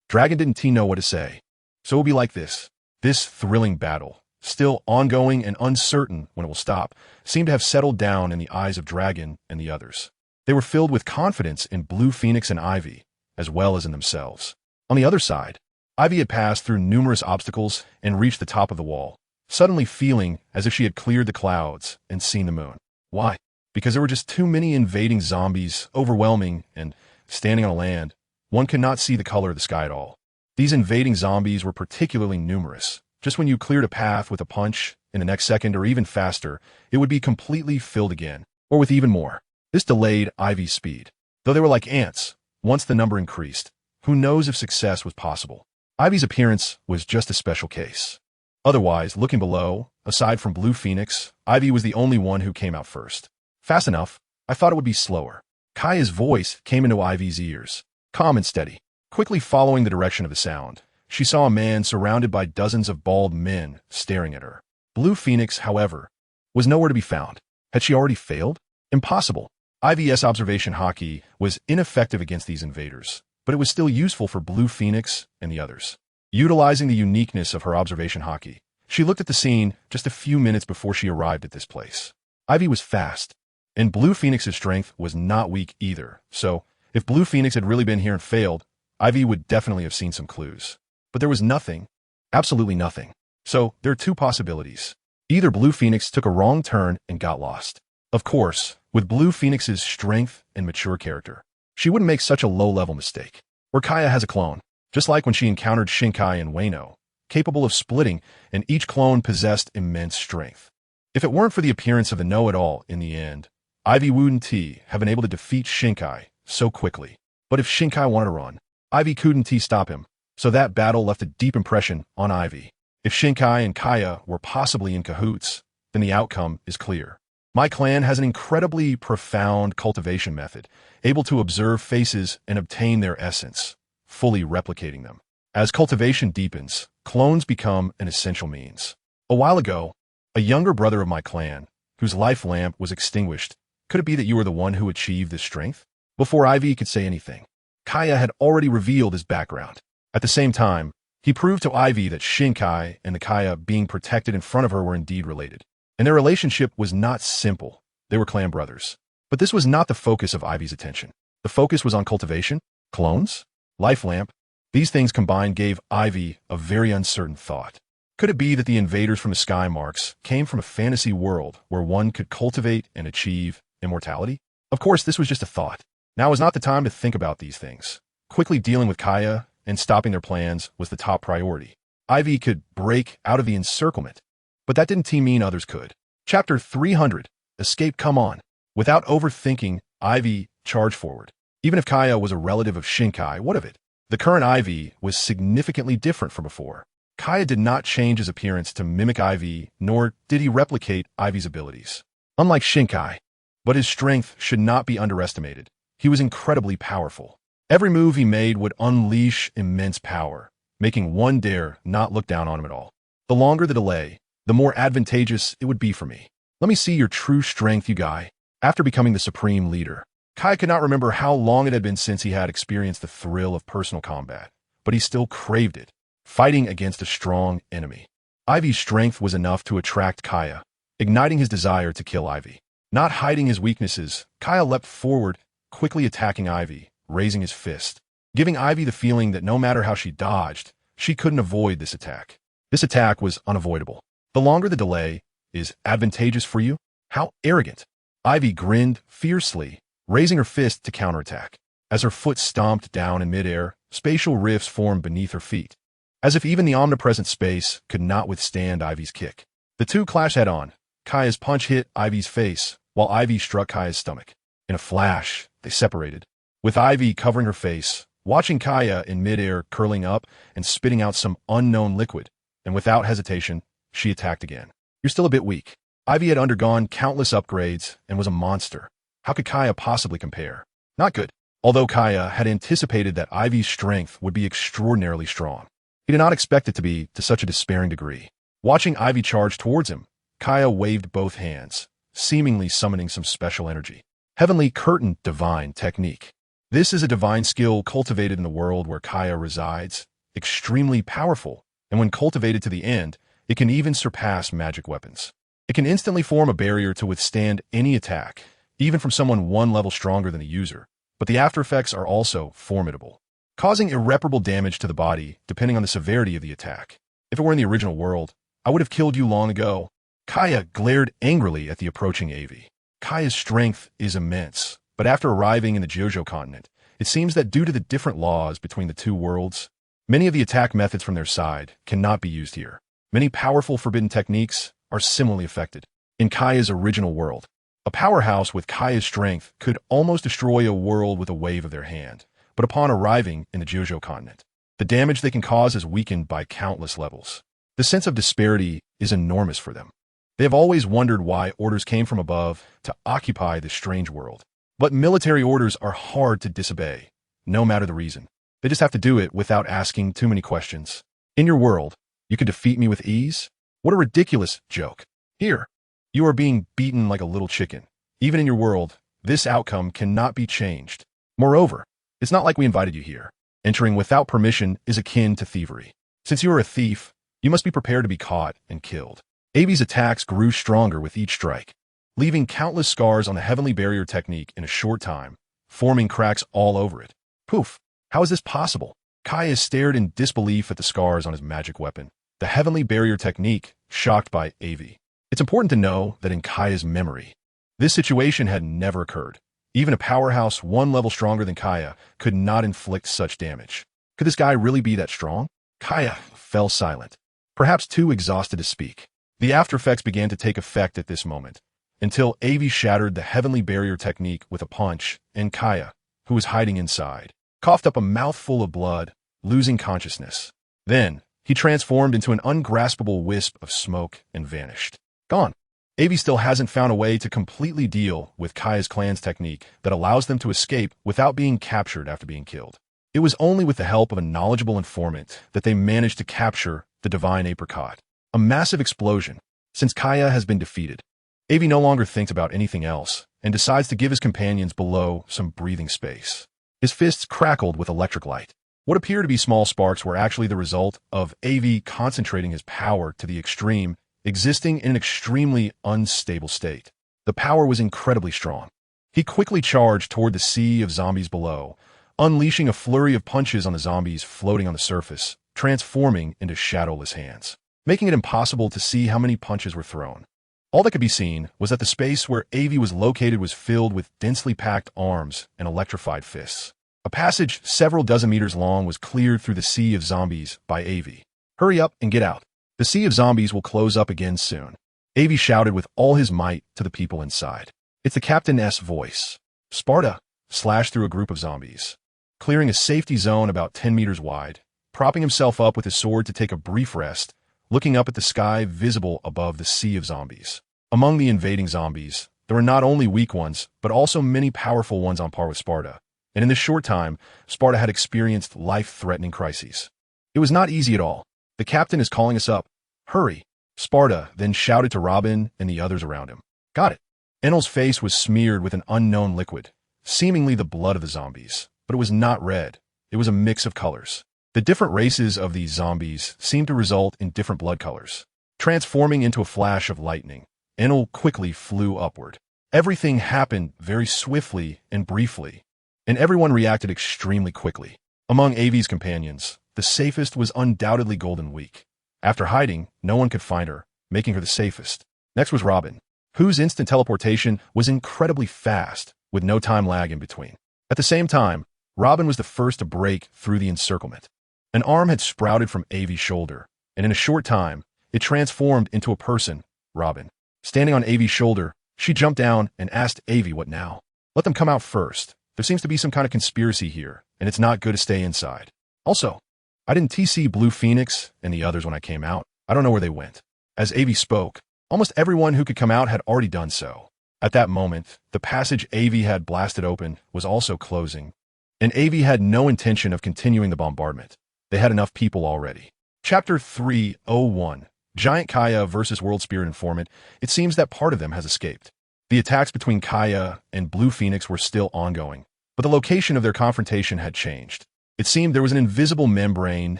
Dragon didn't know what to say. So it will be like this. This thrilling battle, still ongoing and uncertain when it will stop, seemed to have settled down in the eyes of Dragon and the others. They were filled with confidence in Blue Phoenix and Aivi, as well as in themselves. On the other side, Aivi had passed through numerous obstacles and reached the top of the wall, suddenly feeling as if she had cleared the clouds and seen the moon. Why? Because there were just too many invading zombies, overwhelming, and standing on land, one could not see the color of the sky at all. These invading zombies were particularly numerous. Just when you cleared a path with a punch, in the next second or even faster, it would be completely filled again, or with even more. This delayed Aivi's speed. Though they were like ants, once the number increased, who knows if success was possible. Aivi's appearance was just a special case. Otherwise, looking below, aside from Blue Phoenix, Aivi was the only one who came out first. Fast enough, I thought it would be slower. Kaya's voice came into Aivi's ears, calm and steady. Quickly following the direction of the sound, she saw a man surrounded by dozens of bald men staring at her. Blue Phoenix, however, was nowhere to be found. Had she already failed? Impossible. IV's observation hockey was ineffective against these invaders, but it was still useful for Blue Phoenix and the others. Utilizing the uniqueness of her observation hockey, she looked at the scene just a few minutes before she arrived at this place. Aivi was fast, and Blue Phoenix's strength was not weak either, so if Blue Phoenix had really been here and failed, Aivi would definitely have seen some clues. But there was nothing, absolutely nothing. So there are two possibilities. Either Blue Phoenix took a wrong turn and got lost. Of course, with Blue Phoenix's strength and mature character, she wouldn't make such a low-level mistake. where Kaya has a clone, just like when she encountered Shinkai and Wano, capable of splitting, and each clone possessed immense strength. If it weren't for the appearance of the know-it-all in the end, Aivi wouldn't have been able to defeat Shinkai so quickly. But if Shinkai wanted to run, Aivi couldn't stop him, so that battle left a deep impression on Aivi. If Shinkai and Kaya were possibly in cahoots, then the outcome is clear. My clan has an incredibly profound cultivation method, able to observe faces and obtain their essence, fully replicating them. As cultivation deepens, clones become an essential means. A while ago, a younger brother of my clan, whose life lamp was extinguished, could it be that you were the one who achieved this strength? Before Aivi could say anything, Kaya had already revealed his background. At the same time, he proved to Aivi that Shinkai and the Kaya being protected in front of her were indeed related. And their relationship was not simple. They were clan brothers. But this was not the focus of Ivy's attention. The focus was on cultivation, clones, life lamp. These things combined gave Aivi a very uncertain thought. Could it be that the invaders from the Sky Marks came from a fantasy world where one could cultivate and achieve immortality? Of course, this was just a thought. Now was not the time to think about these things. Quickly dealing with Kaya and stopping their plans was the top priority. Aivi could break out of the encirclement, but that didn't mean others could. Chapter 300, Escape Come On. Without overthinking, Aivi charged forward. Even if Kaya was a relative of Shinkai, what of it? The current Aivi was significantly different from before. Kaya did not change his appearance to mimic Aivi, nor did he replicate Ivy's abilities. Unlike Shinkai, but his strength should not be underestimated. He was incredibly powerful. Every move he made would unleash immense power, making one dare not look down on him at all. The longer the delay, the more advantageous it would be for me. Let me see your true strength, you guy. After becoming the supreme leader, Kai could not remember how long it had been since he had experienced the thrill of personal combat, but he still craved it, fighting against a strong enemy. Ivy's strength was enough to attract Kaya, igniting his desire to kill Aivi. Not hiding his weaknesses, Kaya leapt forward, quickly attacking Aivi, raising his fist, giving Aivi the feeling that no matter how she dodged, she couldn't avoid this attack. This attack was unavoidable. The longer the delay is advantageous for you. How arrogant. Aivi grinned fiercely, raising her fist to counterattack. As her foot stomped down in midair, spatial rifts formed beneath her feet, as if even the omnipresent space could not withstand Ivy's kick. The two clashed head-on. Kaya's punch hit Ivy's face, while Aivi struck Kaya's stomach. In a flash, they separated, with Aivi covering her face, watching Kaya in midair curling up and spitting out some unknown liquid, and without hesitation, she attacked again. You're still a bit weak. Aivi had undergone countless upgrades and was a monster. How could Kaya possibly compare? Not good. Although Kaya had anticipated that Ivy's strength would be extraordinarily strong, he did not expect it to be to such a despairing degree. Watching Aivi charge towards him, Kaya waved both hands, seemingly summoning some special energy. Heavenly Curtain Divine Technique. This is a divine skill cultivated in the world where Kaya resides, extremely powerful, and when cultivated to the end, it can even surpass magic weapons. It can instantly form a barrier to withstand any attack, even from someone one level stronger than the user, but the after effects are also formidable, causing irreparable damage to the body depending on the severity of the attack. If it were in the original world, I would have killed you long ago. Kaya glared angrily at the approaching Aivi. Kaya's strength is immense, but after arriving in the Jojo continent, it seems that due to the different laws between the two worlds, many of the attack methods from their side cannot be used here. Many powerful forbidden techniques are similarly affected. In Kaya's original world, a powerhouse with Kaya's strength could almost destroy a world with a wave of their hand, but upon arriving in the Jojo continent, the damage they can cause is weakened by countless levels. The sense of disparity is enormous for them. They have always wondered why orders came from above to occupy this strange world. But military orders are hard to disobey, no matter the reason. They just have to do it without asking too many questions. In your world, you could defeat me with ease? What a ridiculous joke. Here, you are being beaten like a little chicken. Even in your world, this outcome cannot be changed. Moreover, it's not like we invited you here. Entering without permission is akin to thievery. Since you are a thief, you must be prepared to be caught and killed. Aivi's attacks grew stronger with each strike, leaving countless scars on the heavenly barrier technique in a short time, forming cracks all over it. Poof! How is this possible? Kaya stared in disbelief at the scars on his magic weapon, the heavenly barrier technique, shocked by Aivi. It's important to know that in Kaya's memory, this situation had never occurred. Even a powerhouse one level stronger than Kaya could not inflict such damage. Could this guy really be that strong? Kaya fell silent, perhaps too exhausted to speak. The aftereffects began to take effect at this moment, until Aivi shattered the heavenly barrier technique with a punch, and Kaya, who was hiding inside, coughed up a mouthful of blood, losing consciousness. Then, he transformed into an ungraspable wisp of smoke and vanished. Gone. Aivi still hasn't found a way to completely deal with Kaya's clan's technique that allows them to escape without being captured after being killed. It was only with the help of a knowledgeable informant that they managed to capture the divine apricot. A massive explosion. Since Kaya has been defeated, Aivi no longer thinks about anything else and decides to give his companions below some breathing space. His fists crackled with electric light. What appear to be small sparks were actually the result of Aivi concentrating his power to the extreme, existing in an extremely unstable state. The power was incredibly strong. He quickly charged toward the sea of zombies below, unleashing a flurry of punches on the zombies floating on the surface, transforming into shadowless hands, making it impossible to see how many punches were thrown. All that could be seen was that the space where Aivi was located was filled with densely packed arms and electrified fists. A passage several dozen meters long was cleared through the sea of zombies by Aivi. Hurry up and get out. The sea of zombies will close up again soon. Aivi shouted with all his might to the people inside. It's the captain's voice. Sparta slashed through a group of zombies, clearing a safety zone about 10 meters wide, propping himself up with his sword to take a brief rest, looking up at the sky visible above the sea of zombies. Among the invading zombies, there were not only weak ones, but also many powerful ones on par with Sparta. And in this short time, Sparta had experienced life-threatening crises. It was not easy at all. The captain is calling us up. Hurry. Sparta then shouted to Robin and the others around him. Got it. Enel's face was smeared with an unknown liquid, seemingly the blood of the zombies, but it was not red. It was a mix of colors. The different races of these zombies seemed to result in different blood colors. Transforming into a flash of lightning, Enel quickly flew upward. Everything happened very swiftly and briefly, and everyone reacted extremely quickly. Among Aivi's companions, the safest was undoubtedly Golden Week. After hiding, no one could find her, making her the safest. Next was Robin, whose instant teleportation was incredibly fast, with no time lag in between. At the same time, Robin was the first to break through the encirclement. An arm had sprouted from Aivi's shoulder, and in a short time, it transformed into a person, Robin. Standing on Aivi's shoulder, she jumped down and asked Aivi what now. Let them come out first. There seems to be some kind of conspiracy here, and it's not good to stay inside. Also, I didn't TC Blue Phoenix and the others when I came out. I don't know where they went. As Aivi spoke, almost everyone who could come out had already done so. At that moment, the passage Aivi had blasted open was also closing, and Aivi had no intention of continuing the bombardment. They had enough people already. Chapter 301, Giant Kaya versus World Spirit Informant. It seems that part of them has escaped. The attacks between Kaya and Blue Phoenix were still ongoing, but the location of their confrontation had changed. It seemed there was an invisible membrane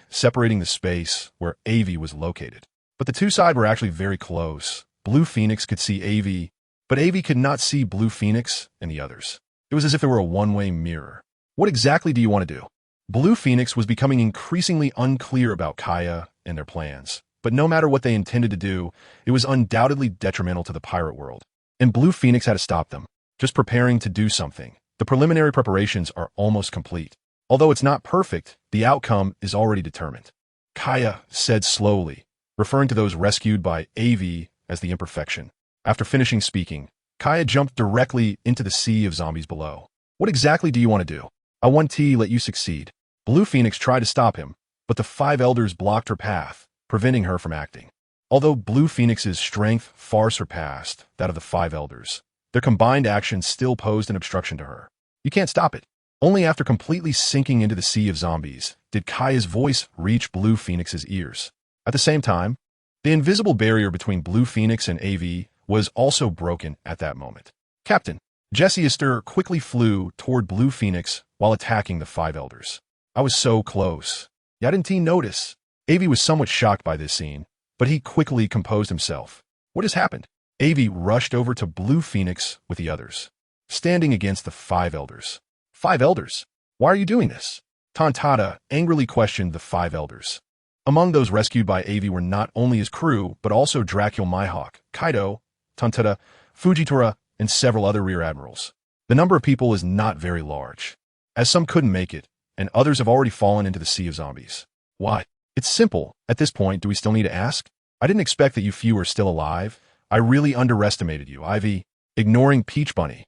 separating the space where Aivi was located. But the two sides were actually very close. Blue Phoenix could see Aivi, but Aivi could not see Blue Phoenix and the others. It was as if there were a one-way mirror. What exactly do you want to do? Blue Phoenix was becoming increasingly unclear about Kaya and their plans, but no matter what they intended to do, it was undoubtedly detrimental to the pirate world. And Blue Phoenix had to stop them, just preparing to do something. The preliminary preparations are almost complete. Although it's not perfect, the outcome is already determined. Kaya said slowly, referring to those rescued by Aivi as the imperfection. After finishing speaking, Kaya jumped directly into the sea of zombies below. What exactly do you want to do? I want to let you succeed. Blue Phoenix tried to stop him, but the 5 elders blocked her path, preventing her from acting. Although Blue Phoenix's strength far surpassed that of the 5 elders, their combined actions still posed an obstruction to her. You can't stop it. Only after completely sinking into the sea of zombies did Kaya's voice reach Blue Phoenix's ears. At the same time, the invisible barrier between Blue Phoenix and Aivi was also broken at that moment. Captain, Jesse Aster quickly flew toward Blue Phoenix while attacking the 5 elders. I was so close. Yeah, didn't he notice? Aivi was somewhat shocked by this scene, but he quickly composed himself. What has happened? Aivi rushed over to Blue Phoenix with the others, standing against the 5 elders. 5 elders? Why are you doing this? Tontada angrily questioned the 5 elders. Among those rescued by Aivi were not only his crew, but also Dracul Mihawk, Kaido, Tontada, Fujitora, and several other rear admirals. The number of people is not very large, as some couldn't make it, and others have already fallen into the sea of zombies. Why? It's simple. At this point, do we still need to ask? I didn't expect that you few are still alive. I really underestimated you, Aivi. Ignoring Peach Bunny.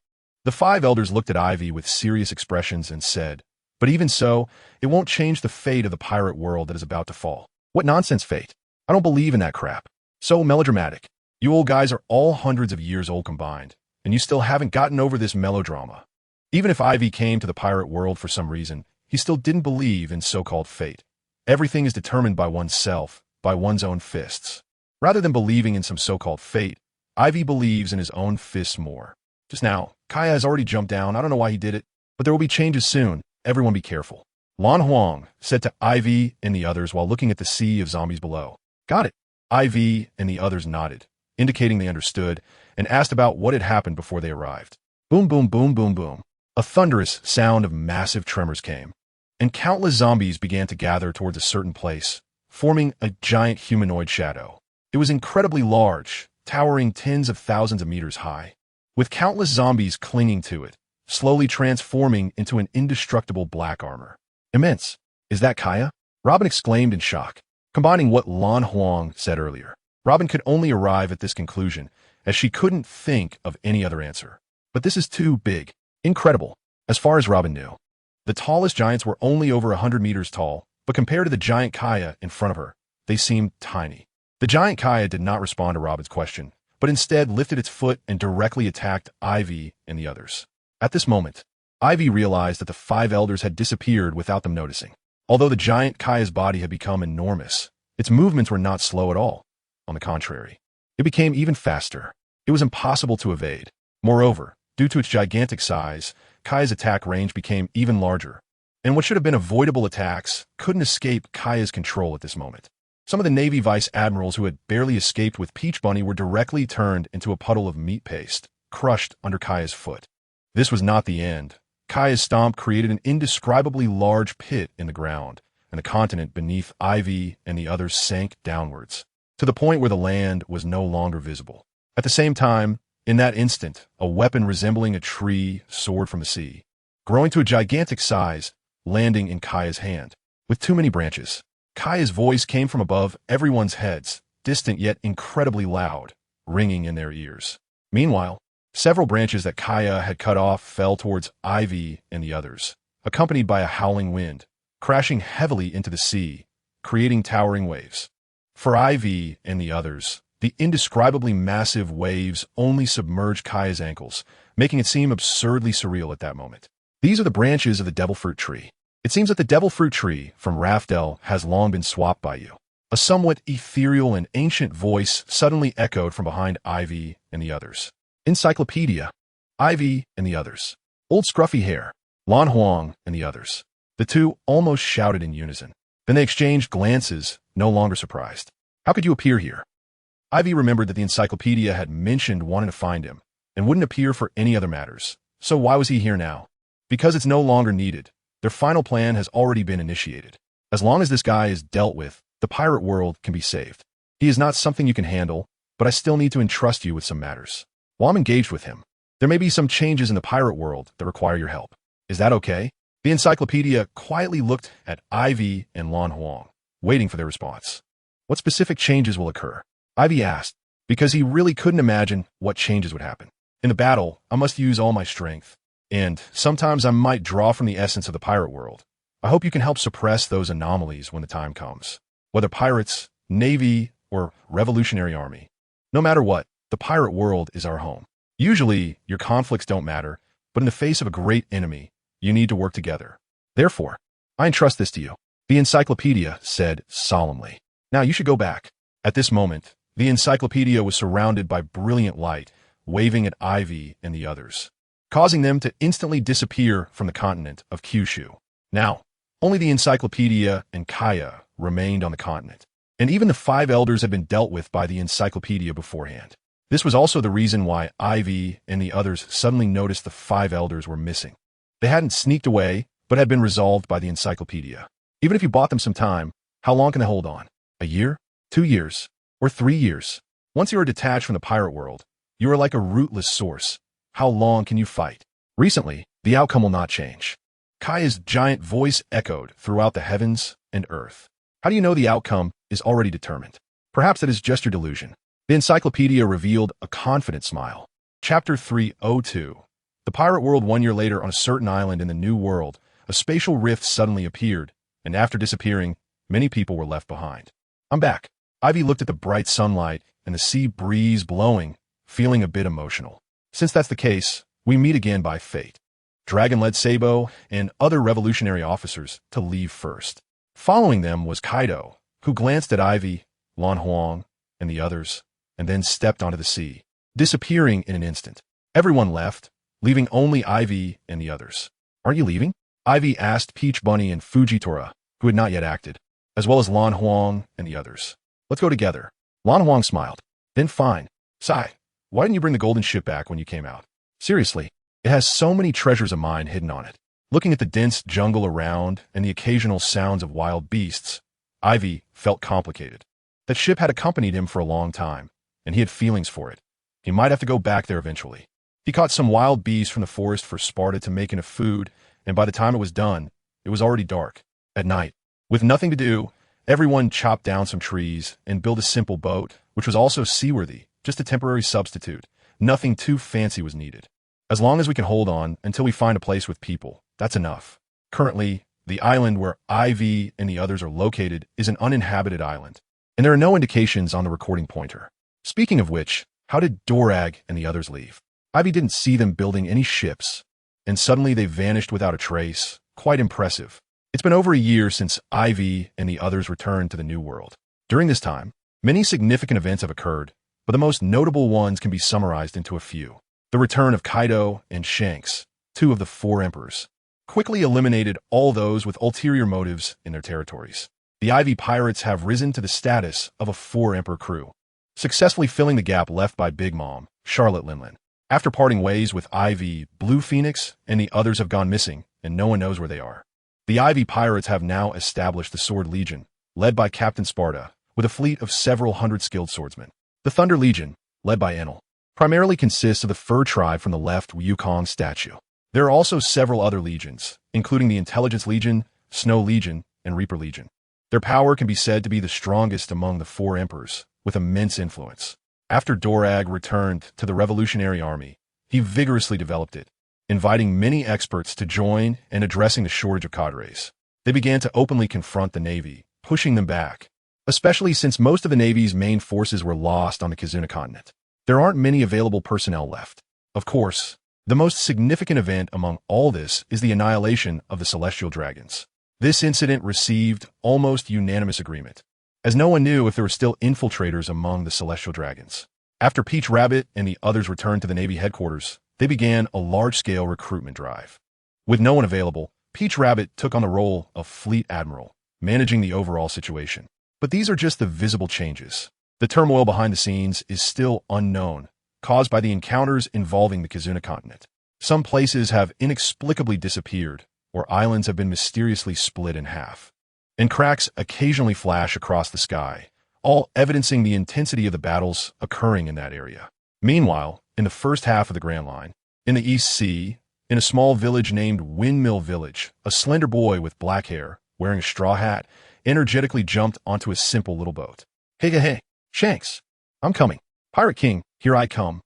The five elders looked at Aivi with serious expressions and said, but even so, it won't change the fate of the pirate world that is about to fall. What nonsense fate? I don't believe in that crap. So melodramatic. You old guys are all hundreds of years old combined, and you still haven't gotten over this melodrama. Even if Aivi came to the pirate world for some reason, he still didn't believe in so-called fate. Everything is determined by oneself, by one's own fists. Rather than believing in some so-called fate, Aivi believes in his own fists more. Just now, Kaya has already jumped down. I don't know why he did it, but there will be changes soon. Everyone be careful. Lan Huang said to Aivi and the others while looking at the sea of zombies below. Got it. Aivi and the others nodded, indicating they understood, and asked about what had happened before they arrived. Boom, boom, boom, boom, boom. A thunderous sound of massive tremors came, and countless zombies began to gather towards a certain place, forming a giant humanoid shadow. It was incredibly large, towering tens of thousands of meters high, with countless zombies clinging to it, slowly transforming into an indestructible black armor. Immense. Is that Kaya? Robin exclaimed in shock, combining what Lan Huang said earlier. Robin could only arrive at this conclusion, as she couldn't think of any other answer. But this is too big. Incredible. As far as Robin knew, the tallest giants were only over 100 meters tall, but compared to the giant Kaya in front of her, they seemed tiny. The giant Kaya did not respond to Robin's question, but instead lifted its foot and directly attacked Aivi and the others. At this moment, Aivi realized that the five elders had disappeared without them noticing. Although the giant Kaya's body had become enormous, its movements were not slow at all. On the contrary, it became even faster. It was impossible to evade. Moreover, due to its gigantic size, Kaya's attack range became even larger, and what should have been avoidable attacks couldn't escape Kaya's control at this moment. Some of the Navy vice admirals who had barely escaped with Peach Bunny were directly turned into a puddle of meat paste, crushed under Kaya's foot. This was not the end. Kaya's stomp created an indescribably large pit in the ground, and the continent beneath Aivi and the others sank downwards, to the point where the land was no longer visible. At the same time, in that instant, a weapon resembling a tree soared from the sea, growing to a gigantic size, landing in Kaya's hand. With too many branches, Kaya's voice came from above everyone's heads, distant yet incredibly loud, ringing in their ears. Meanwhile, several branches that Kaya had cut off fell towards Aivi and the others, accompanied by a howling wind, crashing heavily into the sea, creating towering waves. For Aivi and the others, the indescribably massive waves only submerged Kaya's ankles, making it seem absurdly surreal at that moment. These are the branches of the devil fruit tree. It seems that the devil fruit tree from Raftel has long been swapped by you. A somewhat ethereal and ancient voice suddenly echoed from behind Aivi and the others. Encyclopedia. Aivi and the others. Old Scruffy Hair. Lan Huang and the others. The two almost shouted in unison. Then they exchanged glances, no longer surprised. How could you appear here? Aivi remembered that the encyclopedia had mentioned wanting to find him, and wouldn't appear for any other matters. So why was he here now? Because it's no longer needed. Their final plan has already been initiated. As long as this guy is dealt with, the pirate world can be saved. He is not something you can handle, but I still need to entrust you with some matters. While I'm engaged with him, there may be some changes in the pirate world that require your help. Is that okay? The encyclopedia quietly looked at Aivi and Lan Huang, waiting for their response. What specific changes will occur? Aivi asked, because he really couldn't imagine what changes would happen. In the battle, I must use all my strength, and sometimes I might draw from the essence of the pirate world. I hope you can help suppress those anomalies when the time comes. Whether pirates, navy, or revolutionary army. No matter what, the pirate world is our home. Usually, your conflicts don't matter, but in the face of a great enemy, you need to work together. Therefore, I entrust this to you, the encyclopedia said solemnly. Now you should go back. At this moment, the encyclopedia was surrounded by brilliant light, waving at Aivi and the others, causing them to instantly disappear from the continent of Kyushu. Now, only the encyclopedia and Kaya remained on the continent, and even the five elders had been dealt with by the encyclopedia beforehand. This was also the reason why Aivi and the others suddenly noticed the five elders were missing. They hadn't sneaked away, but had been resolved by the encyclopedia. Even if you bought them some time, how long can they hold on? A year? 2 years? Or 3 years? Once you are detached from the pirate world, you are like a rootless source. How long can you fight? Recently, the outcome will not change. Kaya's giant voice echoed throughout the heavens and earth. How do you know the outcome is already determined? Perhaps that is just your delusion. The encyclopedia revealed a confident smile. Chapter 302. The pirate world 1 year later on a certain island in the New World, a spatial rift suddenly appeared, and after disappearing, many people were left behind. I'm back. Ivy looked at the bright sunlight and the sea breeze blowing, feeling a bit emotional. Since that's the case, we meet again by fate. Dragon led Sabo and other revolutionary officers to leave first. Following them was Kaido, who glanced at Ivy, Lan Huang, and the others, and then stepped onto the sea, disappearing in an instant. Everyone left, leaving only Ivy and the others. Aren't you leaving? Ivy asked Peach Bunny and Fujitora, who had not yet acted, as well as Lan Huang and the others. Let's go together. Lan Huang smiled. Then fine. Sai, why didn't you bring the golden ship back when you came out? Seriously, it has so many treasures of mine hidden on it. Looking at the dense jungle around and the occasional sounds of wild beasts, Ivy felt complicated. That ship had accompanied him for a long time, and he had feelings for it. He might have to go back there eventually. He caught some wild bees from the forest for Sparta to make into food, and by the time it was done, it was already dark. At night, with nothing to do, everyone chopped down some trees and built a simple boat, which was also seaworthy, just a temporary substitute. Nothing too fancy was needed. As long as we can hold on until we find a place with people, that's enough. Currently, the island where Ivy and the others are located is an uninhabited island, and there are no indications on the recording pointer. Speaking of which, how did Dorag and the others leave? Ivy didn't see them building any ships, and suddenly they vanished without a trace. Quite impressive. It's been over a year since Ivy and the others returned to the New World. During this time, many significant events have occurred, but the most notable ones can be summarized into a few. The return of Kaido and Shanks, 2 of the 4 emperors, quickly eliminated all those with ulterior motives in their territories. The Ivy pirates have risen to the status of a 4-emperor crew, successfully filling the gap left by Big Mom, Charlotte Linlin. After parting ways with Ivy, Blue Phoenix and the others have gone missing, and no one knows where they are. The Ivy pirates have now established the Sword Legion, led by Captain Sparta, with a fleet of several hundred skilled swordsmen. The Thunder Legion, led by Enel, primarily consists of the fur tribe from the left Wukong statue. There are also several other legions, including the Intelligence Legion, Snow Legion, and Reaper Legion. Their power can be said to be the strongest among the 4 emperors, with immense influence. After Dorag returned to the Revolutionary Army, he vigorously developed it, inviting many experts to join and addressing the shortage of cadres. They began to openly confront the Navy, pushing them back, especially since most of the Navy's main forces were lost on the Kizuna continent. There aren't many available personnel left. Of course, the most significant event among all this is the annihilation of the Celestial Dragons. This incident received almost unanimous agreement, as no one knew if there were still infiltrators among the Celestial Dragons. After Peach Rabbit and the others returned to the Navy headquarters, they began a large-scale recruitment drive. With no one available, Peach Rabbit took on the role of Fleet Admiral, managing the overall situation. But these are just the visible changes. The turmoil behind the scenes is still unknown, caused by the encounters involving the Kizuna continent. Some places have inexplicably disappeared, or islands have been mysteriously split in half, and cracks occasionally flash across the sky, all evidencing the intensity of the battles occurring in that area. Meanwhile, in the first half of the Grand Line, in the East Sea, in a small village named Windmill Village, a slender boy with black hair, wearing a straw hat, energetically jumped onto a simple little boat. Hey, Shanks, I'm coming. Pirate King, here I come.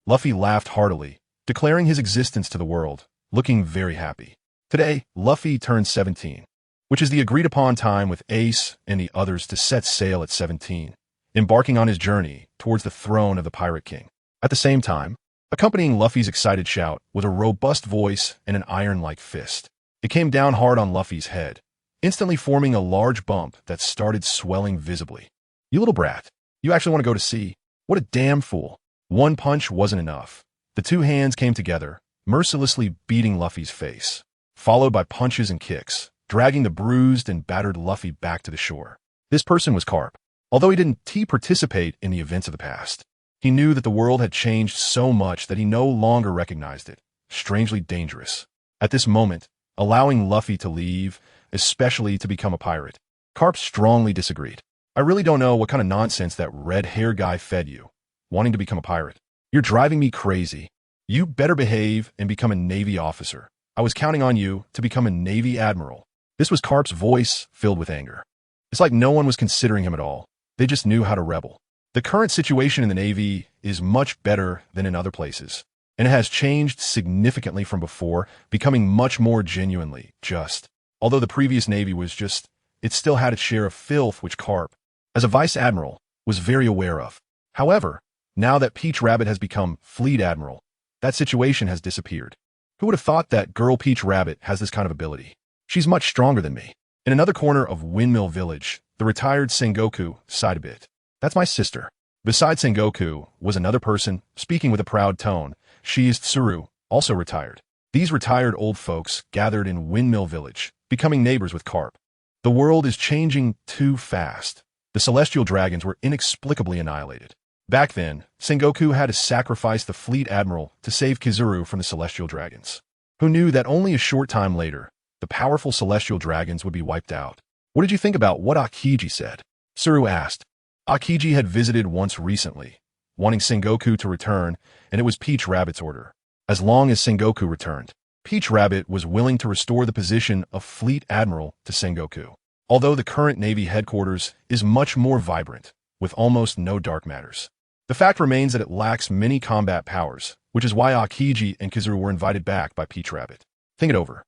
Luffy laughed heartily, declaring his existence to the world, looking very happy. Today, Luffy turned 17, which is the agreed-upon time with Ace and the others to set sail at 17, embarking on his journey towards the throne of the Pirate King. At the same time, accompanying Luffy's excited shout was a robust voice and an iron-like fist. It came down hard on Luffy's head, instantly forming a large bump that started swelling visibly. You little brat, you actually want to go to sea? What a damn fool. One punch wasn't enough. The 2 hands came together, mercilessly beating Luffy's face, followed by punches and kicks, dragging the bruised and battered Luffy back to the shore. This person was Carp. Although he didn't participate in the events of the past, he knew that the world had changed so much that he no longer recognized it. Strangely dangerous. At this moment, allowing Luffy to leave, especially to become a pirate, Carp strongly disagreed. I really don't know what kind of nonsense that red hair guy fed you, wanting to become a pirate. You're driving me crazy. You better behave and become a Navy officer. I was counting on you to become a Navy admiral. This was Carp's voice, filled with anger. It's like no one was considering him at all. They just knew how to rebel. The current situation in the Navy is much better than in other places, and it has changed significantly from before, becoming much more genuinely just. Although the previous Navy was just, it still had its share of filth which Carp, as a vice admiral, was very aware of. However, now that Peach Rabbit has become fleet admiral, that situation has disappeared. Who would have thought that girl Peach Rabbit has this kind of ability? She's much stronger than me. In another corner of Windmill Village, the retired Sengoku sighed a bit. That's my sister. Beside Sengoku was another person, speaking with a proud tone. She is Tsuru, also retired. These retired old folks gathered in Windmill Village, becoming neighbors with Carp. The world is changing too fast. The celestial dragons were inexplicably annihilated. Back then, Sengoku had to sacrifice the fleet admiral to save Kizuru from the celestial dragons. Who knew that only a short time later, the powerful celestial dragons would be wiped out? What did you think about what Akiji said? Tsuru asked. Akiji had visited once recently, wanting Sengoku to return, and it was Peach Rabbit's order. As long as Sengoku returned, Peach Rabbit was willing to restore the position of Fleet Admiral to Sengoku. Although the current Navy headquarters is much more vibrant, with almost no dark matters, the fact remains that it lacks many combat powers, which is why Akiji and Kizuru were invited back by Peach Rabbit. Think it over.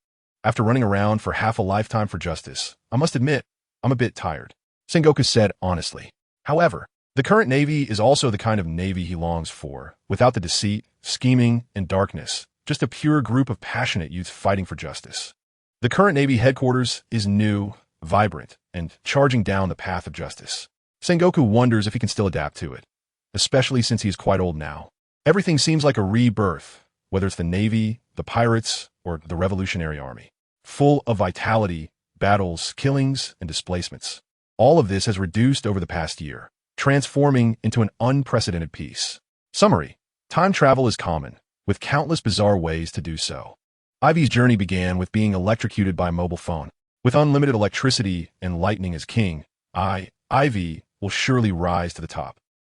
After running around for half a lifetime for justice, I must admit, I'm a bit tired, Sengoku said honestly. However, the current Navy is also the kind of Navy he longs for, without the deceit, scheming, and darkness, just a pure group of passionate youth fighting for justice. The current Navy headquarters is new, vibrant, and charging down the path of justice. Sengoku wonders if he can still adapt to it, especially since he is quite old now. Everything seems like a rebirth, whether it's the Navy, the pirates, or the Revolutionary Army. Full of vitality, battles, killings, and displacements. All of this has reduced over the past year, transforming into an unprecedented peace. Summary: time travel is common, with countless bizarre ways to do so. Aivi's journey began with being electrocuted by a mobile phone. With unlimited electricity and lightning as king, Aivi will surely rise to the top.